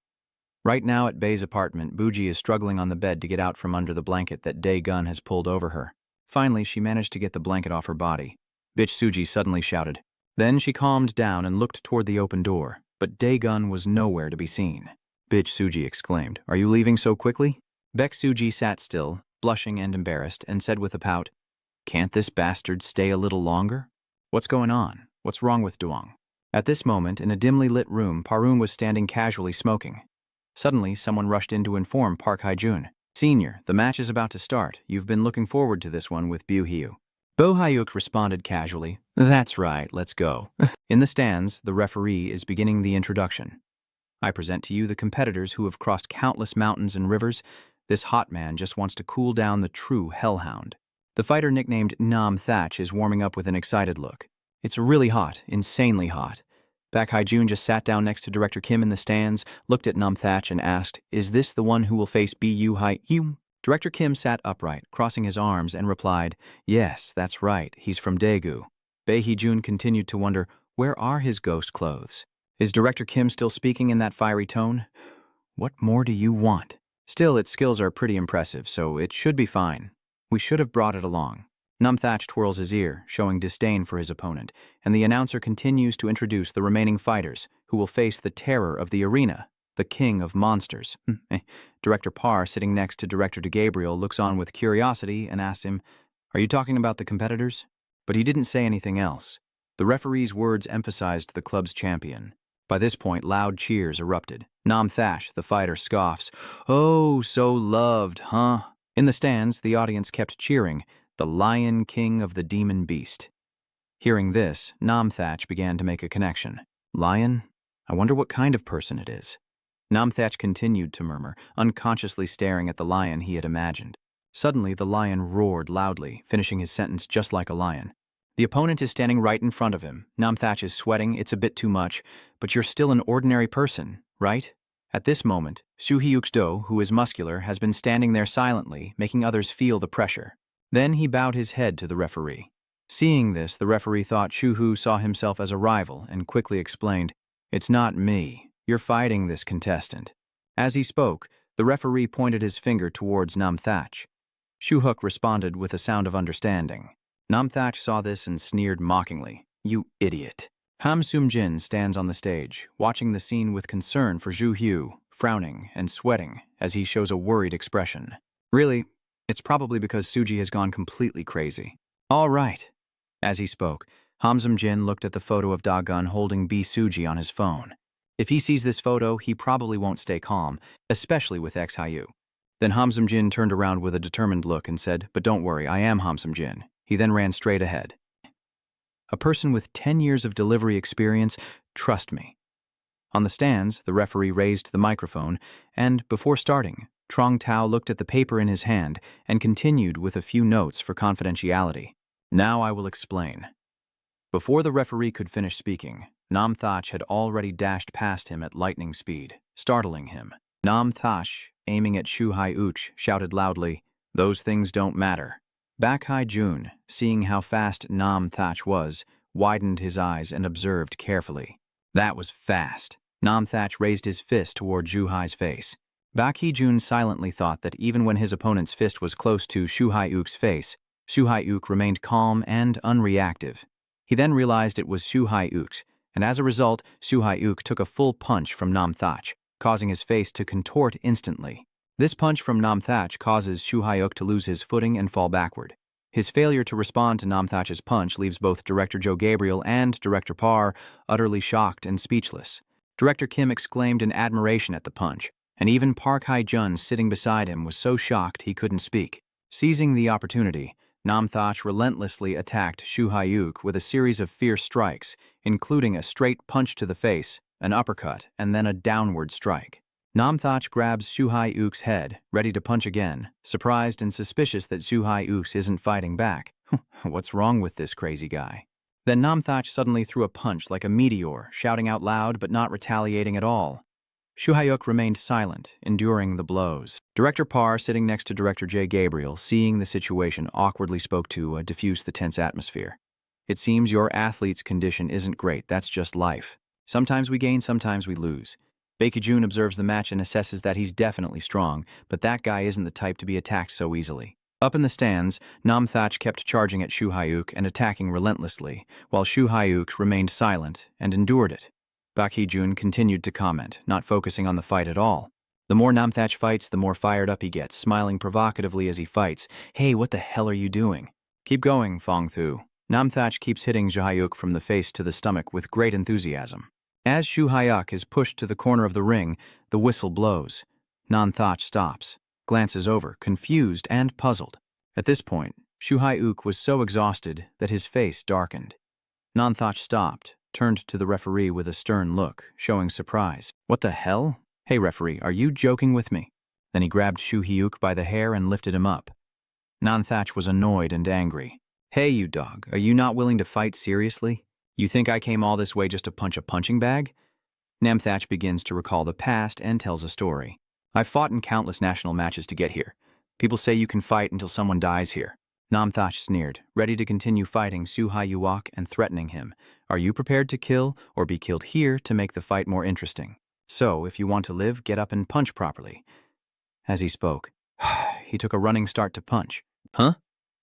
Right now at Bae's apartment, Buji is struggling on the bed to get out from under the blanket that Daegun has pulled over her. Finally, she managed to get the blanket off her body. Bitch Suji suddenly shouted. Then she calmed down and looked toward the open door, but Daegun was nowhere to be seen. Bitch Suji exclaimed, Are you leaving so quickly? Baek Suji sat still, blushing and embarrassed, and said with a pout, Can't this bastard stay a little longer? What's going on? What's wrong with Duong? At this moment, in a dimly lit room, Parun was standing casually smoking. Suddenly, someone rushed in to inform Park Hae-jun. Senior, the match is about to start. You've been looking forward to this one with Bu Hyu. Bo Hyuk responded casually, That's right, let's go. In the stands, the referee is beginning the introduction. I present to you the competitors who have crossed countless mountains and rivers. This hot man just wants to cool down the true hellhound. The fighter nicknamed Nam Thatch is warming up with an excited look. It's really hot, insanely hot. Baek Hae-jun just sat down next to Director Kim in the stands, looked at Nam Thatch and asked, Is this the one who will face Bu Hyu? Director Kim sat upright, crossing his arms, and replied, Yes, that's right, he's from Daegu. Bae Hee-jun continued to wonder, where are his ghost clothes? Is Director Kim still speaking in that fiery tone? What more do you want? Still, its skills are pretty impressive, so it should be fine. We should have brought it along. Nam Thatch twirls his ear, showing disdain for his opponent, and the announcer continues to introduce the remaining fighters, who will face the terror of the arena, the king of monsters. Director Parr, sitting next to Director De Gabriel, looks on with curiosity and asks him, Are you talking about the competitors? But he didn't say anything else. The referee's words emphasized the club's champion. By this point, loud cheers erupted. Nam Thatch, the fighter, scoffs, "Oh, so loved, huh?" In the stands, the audience kept cheering, "The Lion King of the Demon Beast." Hearing this, Nam Thatch began to make a connection. Lion? I wonder what kind of person it is. Nam Thatch continued to murmur, unconsciously staring at the lion he had imagined. Suddenly, the lion roared loudly, finishing his sentence just like a lion. The opponent is standing right in front of him. Nam Thatch is sweating, it's a bit too much, but you're still an ordinary person, right? At this moment, Shu Hyuk-do, who is muscular, has been standing there silently, making others feel the pressure. Then he bowed his head to the referee. Seeing this, the referee thought Shu-hu saw himself as a rival and quickly explained, "It's not me. You're fighting this contestant." As he spoke, the referee pointed his finger towards Nam Thatch. Shu-hook responded with a sound of understanding. Nam Thatch saw this and sneered mockingly, "You idiot." Ham Sum-jin stands on the stage, watching the scene with concern for Ju-hyu, frowning and sweating as he shows a worried expression. Really, it's probably because Suji has gone completely crazy. All right. As he spoke, Ham Sum-jin looked at the photo of Da-gun holding B. Suji on his phone. If he sees this photo, he probably won't stay calm, especially with ex-Hyu. Then Ham Sum-jin turned around with a determined look and said, "But don't worry, I am Ham Sum-jin." He then ran straight ahead. A person with 10 years of delivery experience, trust me. On the stands, the referee raised the microphone, and before starting, Trong Tao looked at the paper in his hand and continued with a few notes for confidentiality. Now I will explain. Before the referee could finish speaking, Nam Thatch had already dashed past him at lightning speed, startling him. Nam Thatch, aiming at Shu Hai-uch, shouted loudly, "Those things don't matter." Baek Hai-jun, seeing how fast Nam Thatch was, widened his eyes and observed carefully. That was fast. Nam Thatch raised his fist toward Ju Hai's face. Baek Hee-jun silently thought that even when his opponent's fist was close to Shu Hai-uk's face, Shu Hai-uk remained calm and unreactive. He then realized it was Shu Hai-uk's, and as a result, Shu Hai-uk took a full punch from Nam Thatch, causing his face to contort instantly. This punch from Nam Thatch causes Shu Hai-uk to lose his footing and fall backward. His failure to respond to Nam Thatch's punch leaves both Director Joe Gabriel and Director Parr utterly shocked and speechless. Director Kim exclaimed in admiration at the punch, and even Park Hae-jun sitting beside him was so shocked he couldn't speak. Seizing the opportunity, Nam Thatch relentlessly attacked Shu Hai-uk with a series of fierce strikes, including a straight punch to the face, an uppercut, and then a downward strike. Nam Thatch grabs Shu Hai-uk's head, ready to punch again, surprised and suspicious that Shu Hai-uk isn't fighting back. What's wrong with this crazy guy? Then Nam Thatch suddenly threw a punch like a meteor, shouting out loud but not retaliating at all. Shu Hai-uk remained silent, enduring the blows. Director Parr, sitting next to Director J. Gabriel, seeing the situation, awkwardly spoke to diffuse the tense atmosphere. "It seems your athlete's condition isn't great, that's just life. Sometimes we gain, sometimes we lose." Baekhyun observes the match and assesses that he's definitely strong, but that guy isn't the type to be attacked so easily. Up in the stands, Nam Thatch kept charging at Shu Hai-uk and attacking relentlessly, while Shu Hai-uk remained silent and endured it. Baek Hee-jun continued to comment, not focusing on the fight at all. The more Nam Thatch fights, the more fired up he gets, smiling provocatively as he fights. "Hey, what the hell are you doing?" "Keep going, Fong Thu." Nam Thatch keeps hitting Shu Hai-uk from the face to the stomach with great enthusiasm. As Shu Hai-uk is pushed to the corner of the ring, the whistle blows. Nam Thatch stops, glances over, confused and puzzled. At this point, Shu Hai-uk was so exhausted that his face darkened. Nam Thatch stopped, turned to the referee with a stern look, showing surprise. "What the hell? Hey referee, are you joking with me?" Then he grabbed Shu Hai-uk by the hair and lifted him up. Nam Thatch was annoyed and angry. "Hey you dog, are you not willing to fight seriously? You think I came all this way just to punch a punching bag?" Nam Thatch begins to recall the past and tells a story. "I've fought in countless national matches to get here. People say you can fight until someone dies here." Nam Thatch sneered, ready to continue fighting Shu Hai-uk and threatening him. "Are you prepared to kill or be killed here to make the fight more interesting? So, if you want to live, get up and punch properly." As he spoke, he took a running start to punch. "Huh?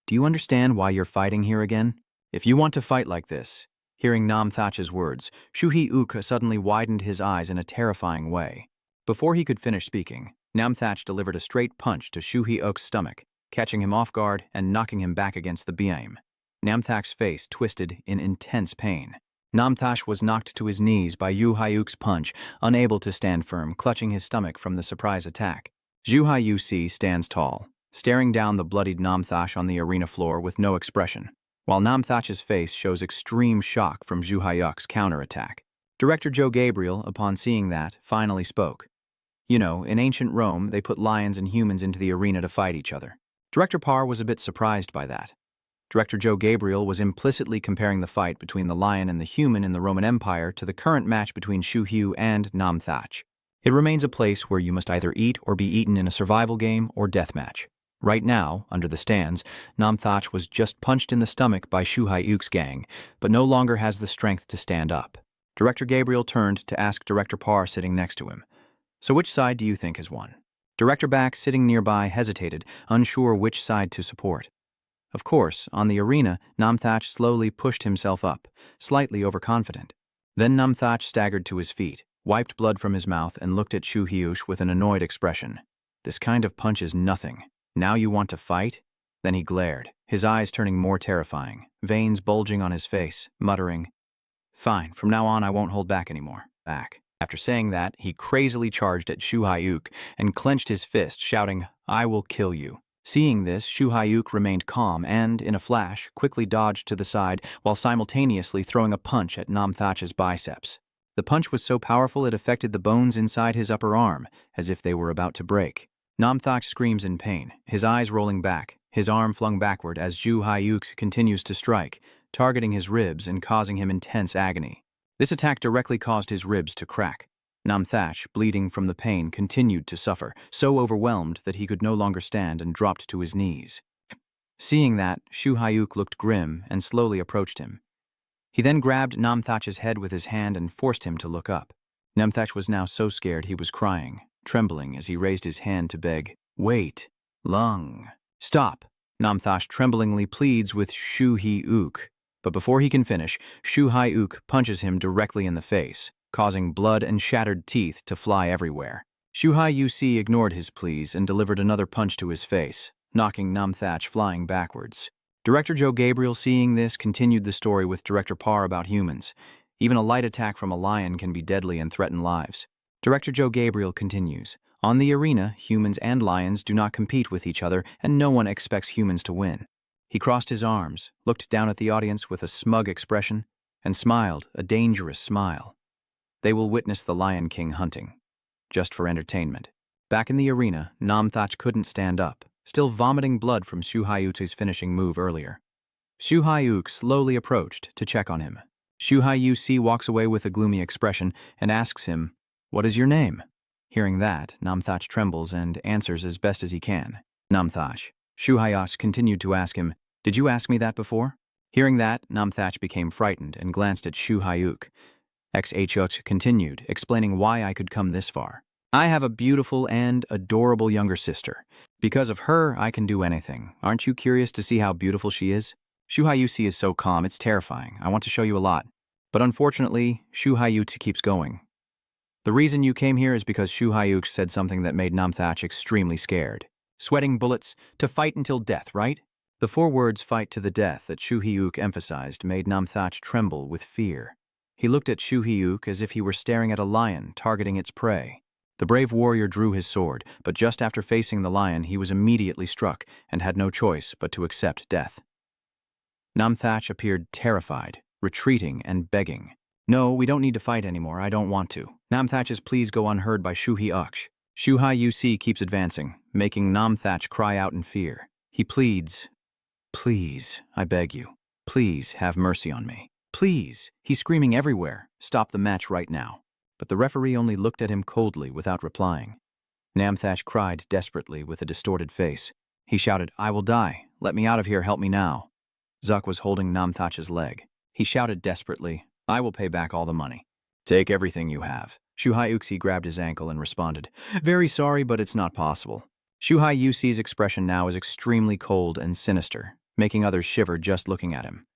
Do you understand why you're fighting here again? If you want to fight like this..." Hearing Nam Thatch's words, Shu Hai-uk suddenly widened his eyes in a terrifying way. Before he could finish speaking, Nam Thatch delivered a straight punch to Shu Hai-uk's stomach, catching him off guard and knocking him back against the beam. Namthach's face twisted in intense pain. Namthach was knocked to his knees by Yu Hyuk's punch, unable to stand firm, clutching his stomach from the surprise attack. Zhu Hyusi stands tall, staring down the bloodied Namthach on the arena floor with no expression, while Namthach's face shows extreme shock from Zhu Hyuk's counterattack. Director Joe Gabriel, upon seeing that, finally spoke. You know, in ancient Rome, they put lions and humans into the arena to fight each other. Director Parr was a bit surprised by that. Director Joe Gabriel was implicitly comparing the fight between the lion and the human in the Roman Empire to the current match between Shu Hu and Namthach. It remains a place where you must either eat or be eaten in a survival game or deathmatch. Right now, under the stands, Namthach was just punched in the stomach by Shu Hyuk's gang, but no longer has the strength to stand up. Director Gabriel turned to ask Director Parr sitting next to him. So which side do you think has won? Director Back, sitting nearby, hesitated, unsure which side to support. Of course, on the arena, Namthach slowly pushed himself up, slightly overconfident. Then Namthach staggered to his feet, wiped blood from his mouth, and looked at Shu Hyuk with an annoyed expression. This kind of punch is nothing. Now you want to fight? Then he glared, his eyes turning more terrifying, veins bulging on his face, muttering, Fine, from now on I won't hold back anymore. Back. After saying that, he crazily charged at Shu Hyuk and clenched his fist, shouting, I will kill you. Seeing this, Shu Hyuk remained calm and, in a flash, quickly dodged to the side while simultaneously throwing a punch at Namthach's biceps. The punch was so powerful it affected the bones inside his upper arm, as if they were about to break. Namthach screams in pain, his eyes rolling back, his arm flung backward as Shu Hyuk continues to strike, targeting his ribs and causing him intense agony. This attack directly caused his ribs to crack. Namthach, bleeding from the pain, continued to suffer, so overwhelmed that he could no longer stand and dropped to his knees. Seeing that, Shu Hyuk looked grim and slowly approached him. He then grabbed Namthach's head with his hand and forced him to look up. Namthach was now so scared he was crying, trembling as he raised his hand to beg, Wait, Lung, stop. Namthach tremblingly pleads with Shu Hyuk. But before he can finish, Shu Hyuk punches him directly in the face, causing blood and shattered teeth to fly everywhere. Shu Hyuk ignored his pleas and delivered another punch to his face, knocking Namthach flying backwards. Director Joe Gabriel, seeing this, continued the story with Director Parr about humans. Even a light attack from a lion can be deadly and threaten lives. Director Joe Gabriel continues, On the arena, humans and lions do not compete with each other, and no one expects humans to win. He crossed his arms, looked down at the audience with a smug expression, and smiled, a dangerous smile. They will witness the Lion King hunting, just for entertainment. Back in the arena, Namthach couldn't stand up, still vomiting blood from Shu Hyuk's finishing move earlier. Shu Hyuk slowly approached to check on him. Shu Hyuk walks away with a gloomy expression and asks him, What is your name? Hearing that, Namthach trembles and answers as best as he can. Namthach. Shu Hyuk continued to ask him, Did you ask me that before? Hearing that, Namthach became frightened and glanced at Shu Hyuk. XHUK continued, explaining why I could come this far. I have a beautiful and adorable younger sister. Because of her, I can do anything. Aren't you curious to see how beautiful she is? Shu Hyuk is so calm, it's terrifying. I want to show you a lot. But unfortunately, Shu Hyuk keeps going. The reason you came here is because Shu Hyuk said something that made Namthach extremely scared. Sweating bullets, to fight until death, right? The 4 words fight to the death that Shu Hyuk emphasized made Namthach tremble with fear. He looked at Shu Hyuk as if he were staring at a lion targeting its prey. The brave warrior drew his sword, but just after facing the lion, he was immediately struck and had no choice but to accept death. Namthach appeared terrified, retreating and begging. No, we don't need to fight anymore, I don't want to. Namthach's pleas go unheard by Shu Hyuk. Shu Hyuk keeps advancing, making Namthach cry out in fear. He pleads, Please, I beg you, please have mercy on me. Please, he's screaming everywhere, stop the match right now. But the referee only looked at him coldly without replying. Namthach cried desperately with a distorted face. He shouted, I will die, let me out of here, help me now. Zuck was holding Namthach's leg. He shouted desperately, I will pay back all the money. Take everything you have. Shu Hyuk grabbed his ankle and responded, Very sorry, but it's not possible. Shu Hyuk's expression now is extremely cold and sinister, making others shiver just looking at him.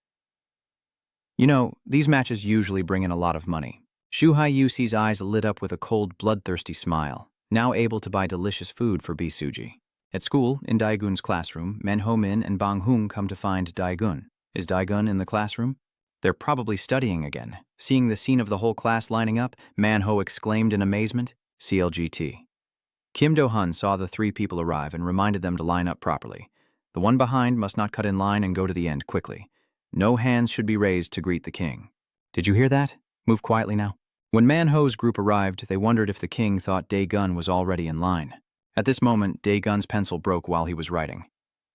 You know, these matches usually bring in a lot of money. Shu Hyuk's eyes lit up with a cold, bloodthirsty smile, now able to buy delicious food for Bisuji. At school, in Daegun's classroom, Manho Min and Bang Hung come to find Daegun. Is Daegun in the classroom? They're probably studying again. Seeing the scene of the whole class lining up, Manhwa exclaimed in amazement, CLGT. Kim Do-hun saw the 3 people arrive and reminded them to line up properly. The one behind must not cut in line and go to the end quickly. No hands should be raised to greet the king. Did you hear that? Move quietly now. When Manho's group arrived, they wondered if the king thought Daegun was already in line. At this moment, Daegun's pencil broke while he was writing.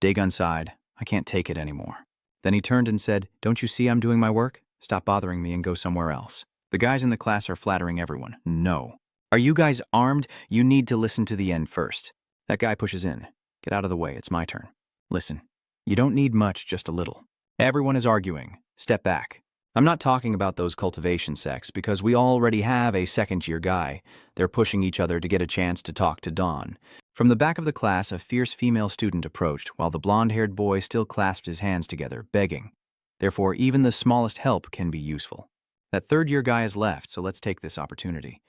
Daegun sighed, I can't take it anymore. Then he turned and said, don't you see I'm doing my work? Stop bothering me and go somewhere else. The guys in the class are flattering everyone. No. Are you guys armed? You need to listen to the end first. That guy pushes in. Get out of the way, it's my turn. Listen, you don't need much, just a little. Everyone is arguing. Step back. I'm not talking about those cultivation sects because we already have a second-year guy. They're pushing each other to get a chance to talk to Dawn. From the back of the class, a fierce female student approached while the blonde-haired boy still clasped his hands together, begging. Therefore, even the smallest help can be useful. That third-year guy has left, so let's take this opportunity.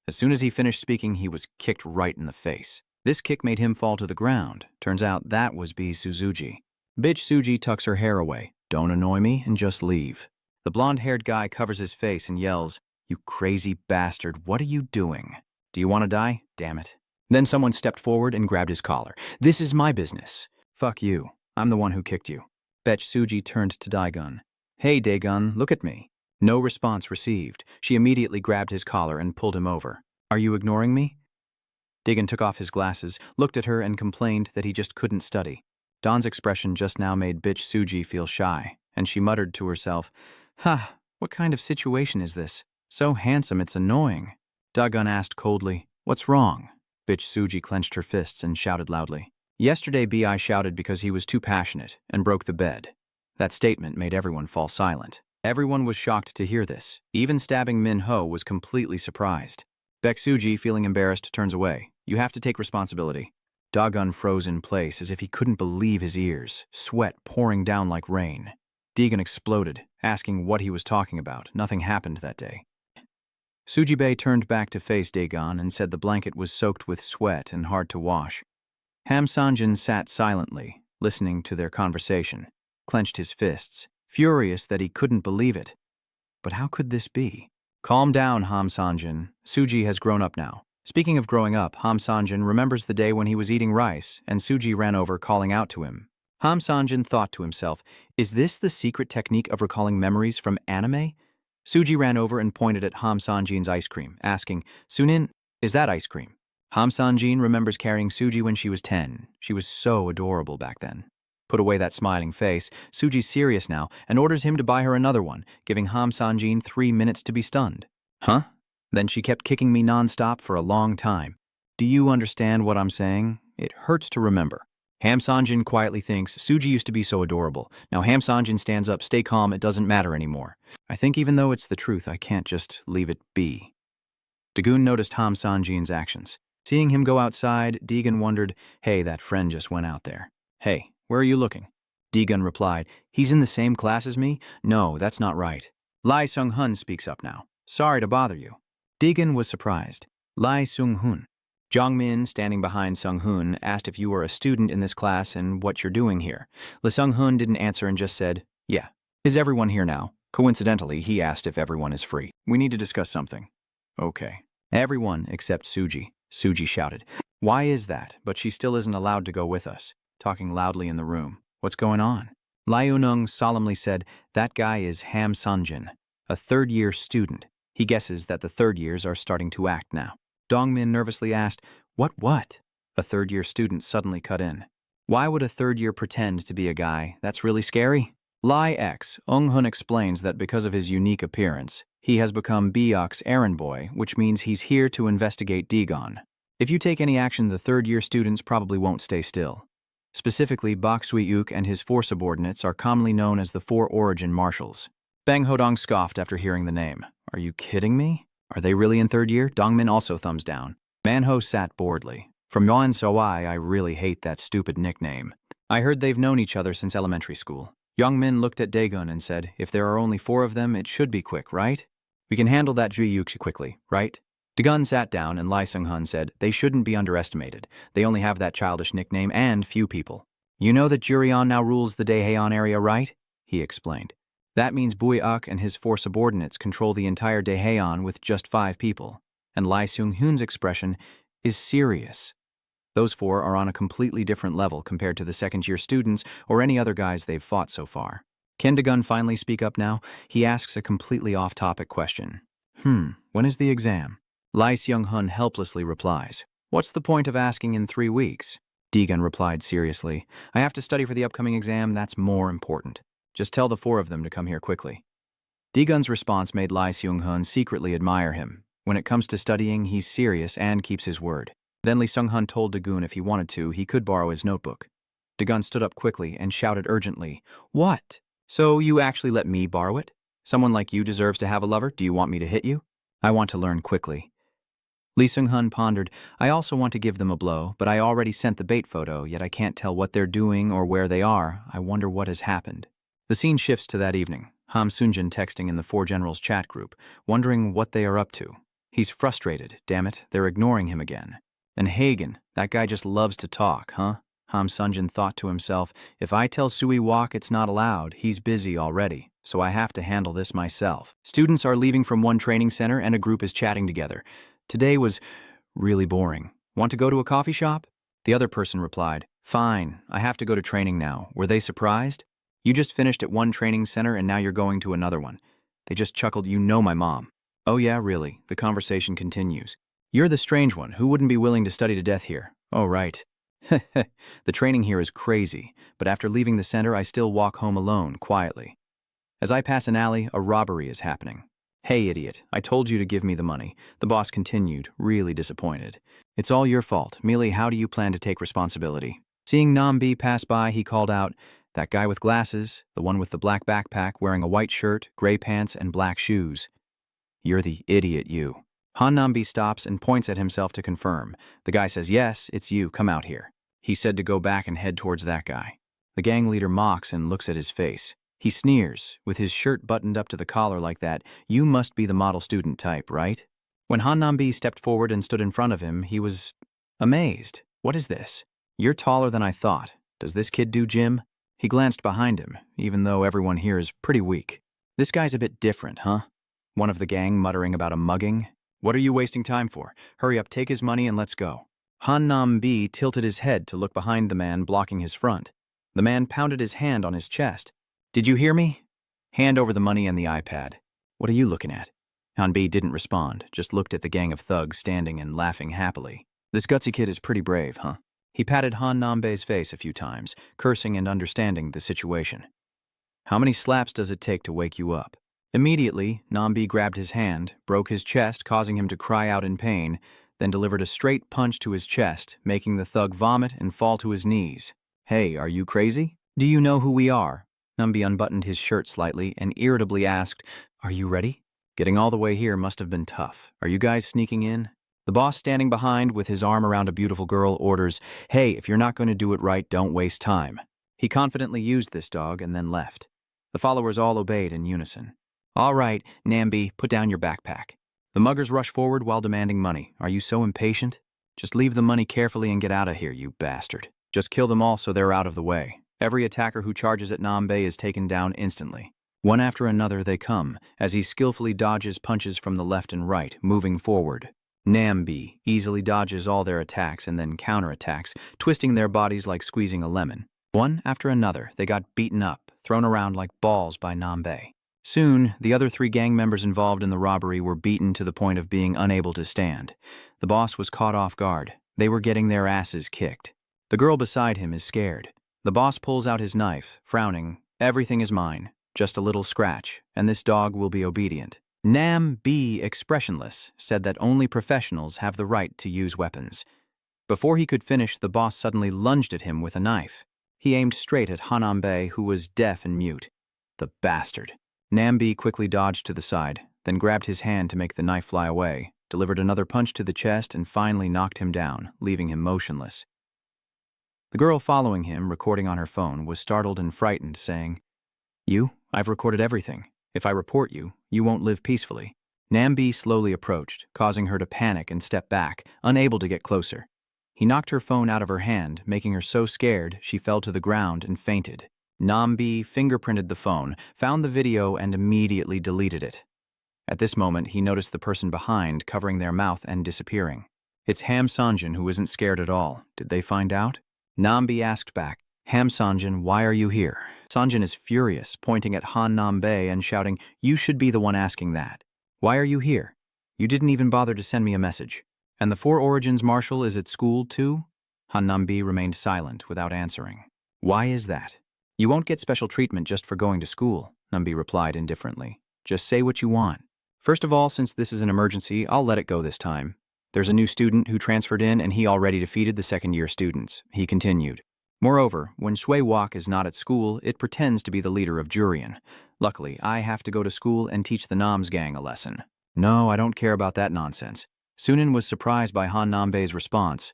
As soon as he finished speaking, he was kicked right in the face. This kick made him fall to the ground. Turns out that was B. Suzuki. Bitch Suji tucks her hair away. Don't annoy me and just leave. The blonde-haired guy covers his face and yells, you crazy bastard, what are you doing? Do you want to die? Damn it. Then someone stepped forward and grabbed his collar. This is my business. Fuck you. I'm the one who kicked you. Bitch Suji turned to Daegun. Hey, Daegun, look at me. No response received. She immediately grabbed his collar and pulled him over. Are you ignoring me? Daegun took off his glasses, looked at her, and complained that he just couldn't study. Dawn's expression just now made bitch Suji feel shy, and she muttered to herself, ha, what kind of situation is this? So handsome it's annoying. Daegun asked coldly, what's wrong? Bitch Suji clenched her fists and shouted loudly. Yesterday B.I. shouted because he was too passionate and broke the bed. That statement made everyone fall silent. Everyone was shocked to hear this. Even stabbing Min-ho was completely surprised. Baek Suji, feeling embarrassed, turns away. You have to take responsibility. Daegun froze in place as if he couldn't believe his ears, sweat pouring down like rain. Daegun exploded, asking what he was talking about. Nothing happened that day. Suji-bae turned back to face Daegun and said the blanket was soaked with sweat and hard to wash. Ham Sanjin sat silently, listening to their conversation, clenched his fists, furious that he couldn't believe it. But how could this be? Calm down, Ham Sanjin. Suji has grown up now. Speaking of growing up, Ham Sanjin remembers the day when he was eating rice and Suji ran over calling out to him. Ham Sanjin thought to himself, is this the secret technique of recalling memories from anime? Suji ran over and pointed at Ham Sanjin's ice cream, asking, Sunin, is that ice cream? Ham Sanjin remembers carrying Suji when she was 10. She was so adorable back then. Put away that smiling face, Suji's serious now and orders him to buy her another one, giving Ham Sanjin 3 minutes to be stunned. Huh? Then she kept kicking me non-stop for a long time. Do you understand what I'm saying? It hurts to remember. Ham Sanjin quietly thinks, Suji used to be so adorable. Now Ham Sanjin stands up, stay calm, it doesn't matter anymore. I think even though it's the truth, I can't just leave it be. Daegun noticed Ham Sanjin's actions. Seeing him go outside, Daegun wondered, hey, that friend just went out there. Hey, where are you looking? Daegun replied, he's in the same class as me? No, that's not right. Lee Sung-hun speaks up now. Sorry to bother you. Daegun was surprised. Lee Sung-hun. Jongmin, standing behind Sung-hun, asked if you were a student in this class and what you're doing here. Lee Sung-hun didn't answer and just said, yeah. Is everyone here now? Coincidentally, he asked if everyone is free. We need to discuss something. Okay. Everyone except Suji. Suji shouted. Why is that? But she still isn't allowed to go with us. Talking loudly in the room. What's going on? Lee Eun-ung solemnly said, that guy is Ham Sanjin, a third-year student. He guesses that the third years are starting to act now. Dongmin nervously asked, what? A third-year student suddenly cut in. Why would a third-year pretend to be a guy? That's really scary. Lee X. Eung-hun explains that because of his unique appearance, he has become Byok's errand boy, which means he's here to investigate Daegun. If you take any action, the third-year students probably won't stay still. Specifically, Bak Sui-uk and his 4 subordinates are commonly known as the 4 Origin Marshals. Bang Hodong scoffed after hearing the name. Are you kidding me? Are they really in third year? Dongmin also thumbs down. Manho sat boredly. From Yuan Soi, I really hate that stupid nickname. I heard they've known each other since elementary school. Youngmin looked at Daegun and said, if there are only 4 of them, it should be quick, right? We can handle that Juyuxi quickly, right? Daegun sat down and Lee Sung-hun said, they shouldn't be underestimated. They only have that childish nickname and few people. You know that Jurion now rules the Daehaeon area, right? he explained. That means Bui-uk and his 4 subordinates control the entire Daehaeon with just 5 people. And Lee Seung-hoon's expression is serious. Those 4 are on a completely different level compared to the second-year students or any other guys they've fought so far. Can Dae-gun finally speak up now? He asks a completely off-topic question. When is the exam? Lee Seung-hoon helplessly replies. What's the point of asking in 3 weeks? Dae-gun replied seriously. I have to study for the upcoming exam, that's more important. Just tell the 4 of them to come here quickly. Dae-gun's response made Lee Seung-hoon secretly admire him. When it comes to studying, he's serious and keeps his word. Then Lee Seung-hoon told Dae-gun if he wanted to, he could borrow his notebook. Dae-gun stood up quickly and shouted urgently, What? So you actually let me borrow it? Someone like you deserves to have a lover. Do you want me to hit you? I want to learn quickly. Lee Seung-hoon pondered. I also want to give them a blow, but I already sent the bait photo, yet I can't tell what they're doing or where they are. I wonder what has happened. The scene shifts to that evening. Ham Seung-jin texting in the 4 generals chat group, wondering what they are up to. He's frustrated. Damn it, they're ignoring him again. And Hagen, that guy just loves to talk, huh? Ham Seung-jin thought to himself, if I tell Sui Wok it's not allowed, he's busy already, so I have to handle this myself. Students are leaving from one training center and a group is chatting together. Today was really boring. Want to go to a coffee shop? The other person replied, Fine, I have to go to training now. Were they surprised? You just finished at one training center and now you're going to another one. They just chuckled, you know my mom. Oh yeah, really. The conversation continues. You're the strange one. Who wouldn't be willing to study to death here? Oh, right. The training here is crazy, but after leaving the center, I still walk home alone, quietly. As I pass an alley, a robbery is happening. Hey, idiot, I told you to give me the money. The boss continued, really disappointed. It's all your fault. Merely, how do you plan to take responsibility? Seeing Nambi pass by, he called out, that guy with glasses, the one with the black backpack wearing a white shirt, gray pants, and black shoes. You're the idiot, you. Han Nambi stops and points at himself to confirm. The guy says, yes, it's you, come out here. He said to go back and head towards that guy. The gang leader mocks and looks at his face. He sneers, with his shirt buttoned up to the collar like that. You must be the model student type, right? When Han Nambi stepped forward and stood in front of him, he was amazed. What is this? You're taller than I thought. Does this kid do gym? He glanced behind him, even though everyone here is pretty weak. This guy's a bit different, huh? One of the gang muttering about a mugging. What are you wasting time for? Hurry up, take his money and let's go. Han Nam-bi tilted his head to look behind the man blocking his front. The man pounded his hand on his chest. Did you hear me? Hand over the money and the iPad. What are you looking at? Han-bi didn't respond, just looked at the gang of thugs standing and laughing happily. This gutsy kid is pretty brave, huh? He patted Han Nam-bi's face a few times, cursing and understanding the situation. How many slaps does it take to wake you up? Immediately, Nambi grabbed his hand, broke his chest, causing him to cry out in pain, then delivered a straight punch to his chest, making the thug vomit and fall to his knees. Hey, are you crazy? Do you know who we are? Nambi unbuttoned his shirt slightly and irritably asked, Are you ready? Getting all the way here must have been tough. Are you guys sneaking in? The boss standing behind with his arm around a beautiful girl orders, Hey, if you're not going to do it right, don't waste time. He confidently used this dog and then left. The followers all obeyed in unison. All right, Nambi, put down your backpack. The muggers rush forward while demanding money. Are you so impatient? Just leave the money carefully and get out of here, you bastard. Just kill them all so they're out of the way. Every attacker who charges at Nambi is taken down instantly. One after another they come, as he skillfully dodges punches from the left and right, moving forward. Nambi easily dodges all their attacks and then counterattacks, twisting their bodies like squeezing a lemon. One after another, they got beaten up, thrown around like balls by Nambi. Soon, the other 3 gang members involved in the robbery were beaten to the point of being unable to stand. The boss was caught off guard. They were getting their asses kicked. The girl beside him is scared. The boss pulls out his knife, frowning. Everything is mine. Just a little scratch, and this dog will be obedient. Nam-bi, expressionless, said that only professionals have the right to use weapons. Before he could finish, the boss suddenly lunged at him with a knife. He aimed straight at Hanambe, who was deaf and mute. The bastard. Nambi quickly dodged to the side, then grabbed his hand to make the knife fly away, delivered another punch to the chest, and finally knocked him down, leaving him motionless. The girl following him, recording on her phone, was startled and frightened, saying, You? I've recorded everything. If I report you, you won't live peacefully. Nambi slowly approached, causing her to panic and step back, unable to get closer. He knocked her phone out of her hand, making her so scared she fell to the ground and fainted. Nambi fingerprinted the phone, found the video, and immediately deleted it. At this moment, he noticed the person behind covering their mouth and disappearing. It's Ham Sanjin, who isn't scared at all. Did they find out? Nambi asked back, Ham Sanjin, why are you here? Sanjin is furious, pointing at Han Nambe and shouting, you should be the one asking that. Why are you here? You didn't even bother to send me a message. And the Four Origins Marshal is at school too? Han Nambi remained silent without answering. Why is that? You won't get special treatment just for going to school, Nambi replied indifferently. Just say what you want. First of all, since this is an emergency, I'll let it go this time. There's a new student who transferred in and he already defeated the second-year students, he continued. Moreover, when Shui Wok is not at school, it pretends to be the leader of Jurian. Luckily, I have to go to school and teach the Nam's gang a lesson. No, I don't care about that nonsense. Sunin was surprised by Han Nambe's response.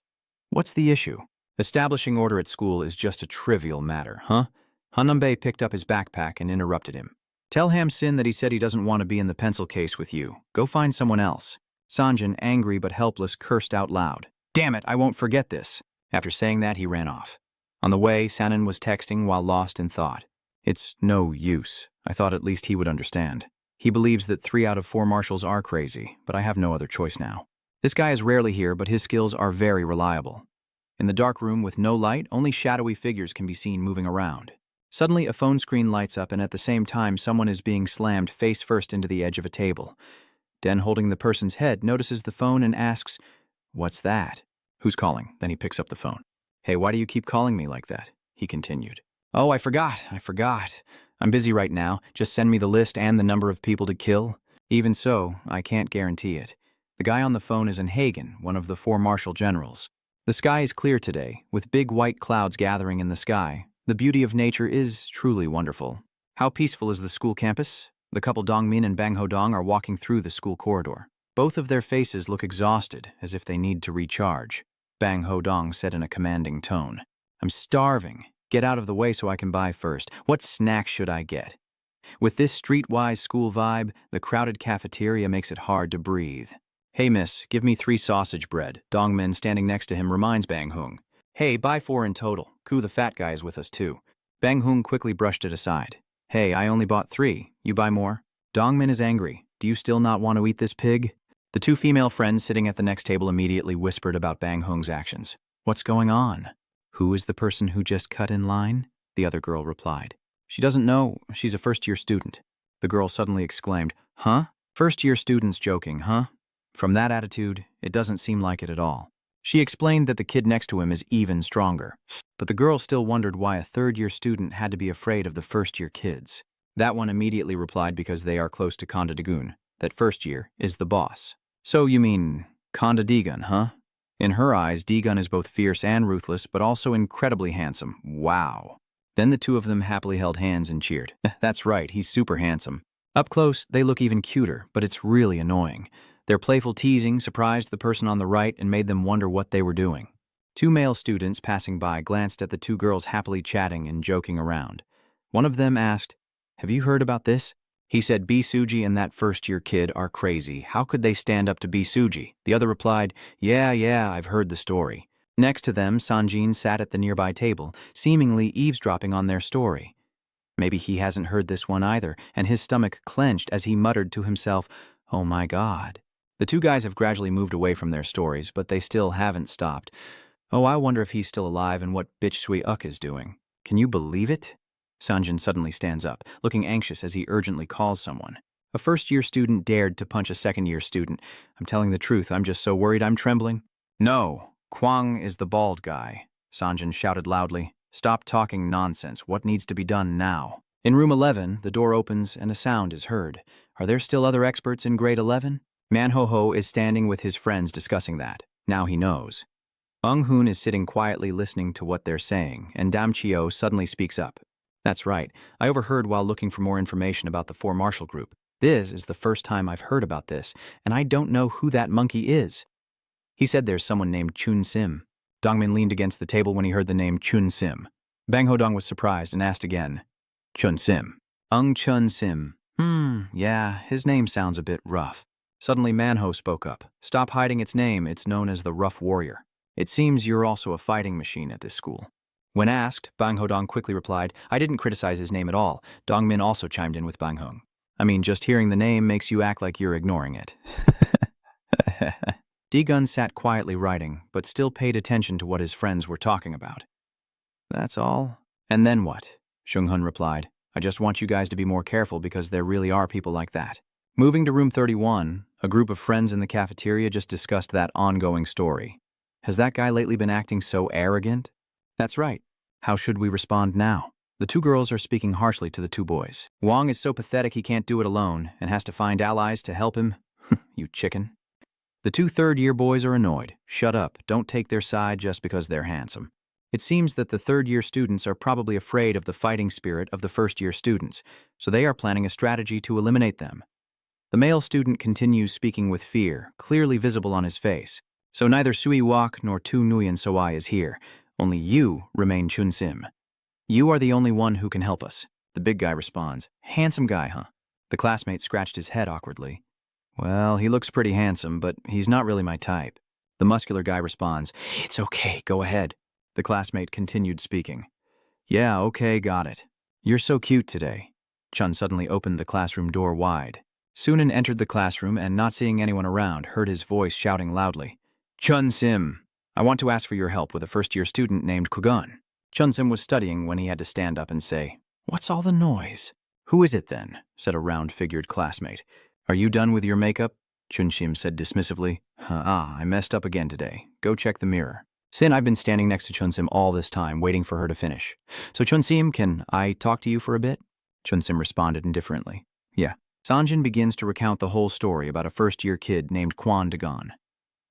What's the issue? Establishing order at school is just a trivial matter, huh? Han Nambe picked up his backpack and interrupted him. Tell Ham Sin that he said he doesn't want to be in the pencil case with you. Go find someone else. Sanjin, angry but helpless, cursed out loud. Damn it, I won't forget this. After saying that, he ran off. On the way, Sanin was texting while lost in thought. It's no use. I thought at least he would understand. He believes that 3 out of 4 marshals are crazy, but I have no other choice now. This guy is rarely here, but his skills are very reliable. In the dark room with no light, only shadowy figures can be seen moving around. Suddenly, a phone screen lights up, and at the same time, someone is being slammed face first into the edge of a table. Den, holding the person's head, notices the phone and asks, What's that? Who's calling? Then he picks up the phone. Hey, why do you keep calling me like that? He continued. Oh, I forgot. I'm busy right now. Just send me the list and the number of people to kill. Even so, I can't guarantee it. The guy on the phone is Hagen, one of the 4 martial generals. The sky is clear today, with big white clouds gathering in the sky. The beauty of nature is truly wonderful. How peaceful is the school campus? The couple Dongmin and Bang Hodong are walking through the school corridor. Both of their faces look exhausted, as if they need to recharge. Bang Hodong said in a commanding tone, I'm starving. Get out of the way so I can buy first. What snacks should I get? With this streetwise school vibe, the crowded cafeteria makes it hard to breathe. Hey miss, give me 3 sausage bread. Dongmin standing next to him reminds Bang Hung. Hey, buy 4 in total. Ku the fat guy is with us too. Bang Hung quickly brushed it aside. Hey, I only bought 3. You buy more? Dongmin is angry. Do you still not want to eat this pig? The 2 female friends sitting at the next table immediately whispered about Bang Hung's actions. What's going on? Who is the person who just cut in line? The other girl replied. She doesn't know. She's a first-year student. The girl suddenly exclaimed, Huh? First-year students joking, huh? From that attitude, it doesn't seem like it at all. She explained that the kid next to him is even stronger. But the girl still wondered why a third-year student had to be afraid of the first-year kids. That one immediately replied because they are close to Konda Dagun, that first year is the boss. So you mean Konda Dagun, huh? In her eyes, Dagun is both fierce and ruthless, but also incredibly handsome. Wow. Then the 2 of them happily held hands and cheered. That's right, he's super handsome. Up close, they look even cuter, but it's really annoying. Their playful teasing surprised the person on the right and made them wonder what they were doing. 2 male students passing by glanced at the 2 girls happily chatting and joking around. One of them asked, Have you heard about this? He said Suji and that first-year kid are crazy. How could they stand up to Suji? The other replied, Yeah, I've heard the story. Next to them, Sanjin sat at the nearby table, seemingly eavesdropping on their story. Maybe he hasn't heard this one either, and his stomach clenched as he muttered to himself, Oh my God. The 2 guys have gradually moved away from their stories, but they still haven't stopped. Oh, I wonder if he's still alive and what bitch Sui Uk is doing. Can you believe it? Sanjin suddenly stands up, looking anxious as he urgently calls someone. A first-year student dared to punch a second-year student. I'm telling the truth, I'm just so worried I'm trembling. No, Kwang is the bald guy, Sanjin shouted loudly. Stop talking nonsense. What needs to be done now? In room 11, the door opens and a sound is heard. Are there still other experts in grade 11? Manho is standing with his friends discussing that. Now he knows. Ung Hoon is sitting quietly listening to what they're saying, and Dam Chio suddenly speaks up. That's right. I overheard while looking for more information about the 4 martial group. This is the first time I've heard about this, and I don't know who that monkey is. He said there's someone named Chun Sim. Dongmin leaned against the table when he heard the name Chun Sim. Bang Hodong was surprised and asked again, Chun Sim. Ung Chun Sim. Yeah, his name sounds a bit rough. Suddenly Manho spoke up. Stop hiding its name, it's known as the Rough Warrior. It seems you're also a fighting machine at this school. When asked, Bang Hodong quickly replied, I didn't criticize his name at all. Dong Min also chimed in with Bang Hong. I mean, just hearing the name makes you act like you're ignoring it. D-Gun sat quietly writing, but still paid attention to what his friends were talking about. That's all? And then what? Shung-hun replied, I just want you guys to be more careful because there really are people like that. Moving to room 31, a group of friends in the cafeteria just discussed that ongoing story. Has that guy lately been acting so arrogant? That's right. How should we respond now? The two girls are speaking harshly to the two boys. Wong is so pathetic he can't do it alone and has to find allies to help him. You chicken. The two third-year boys are annoyed. Shut up. Don't take their side just because they're handsome. It seems that the third-year students are probably afraid of the fighting spirit of the first-year students, so they are planning a strategy to eliminate them. The male student continues speaking with fear, clearly visible on his face. So neither Sui Wok nor Tu Nguyen Soai is here. Only you remain Chun Sim. You are the only one who can help us. The big guy responds. Handsome guy, huh? The classmate scratched his head awkwardly. Well, he looks pretty handsome, but he's not really my type. The muscular guy responds. It's okay, go ahead. The classmate continued speaking. Yeah, okay, got it. You're so cute today. Chun suddenly opened the classroom door wide. Sunan entered the classroom and, not seeing anyone around, heard his voice shouting loudly. Chun Sim, I want to ask for your help with a first-year student named Kugan. Chun Sim was studying when he had to stand up and say, What's all the noise? Who is it then? Said a round-figured classmate. Are you done with your makeup? Chun Sim said dismissively. I messed up again today. Go check the mirror. Sin, I've been standing next to Chun Sim all this time, waiting for her to finish. So Chun Sim, can I talk to you for a bit? Chun Sim responded indifferently. Yeah. Sanjin begins to recount the whole story about a first-year kid named Kwon Dagon.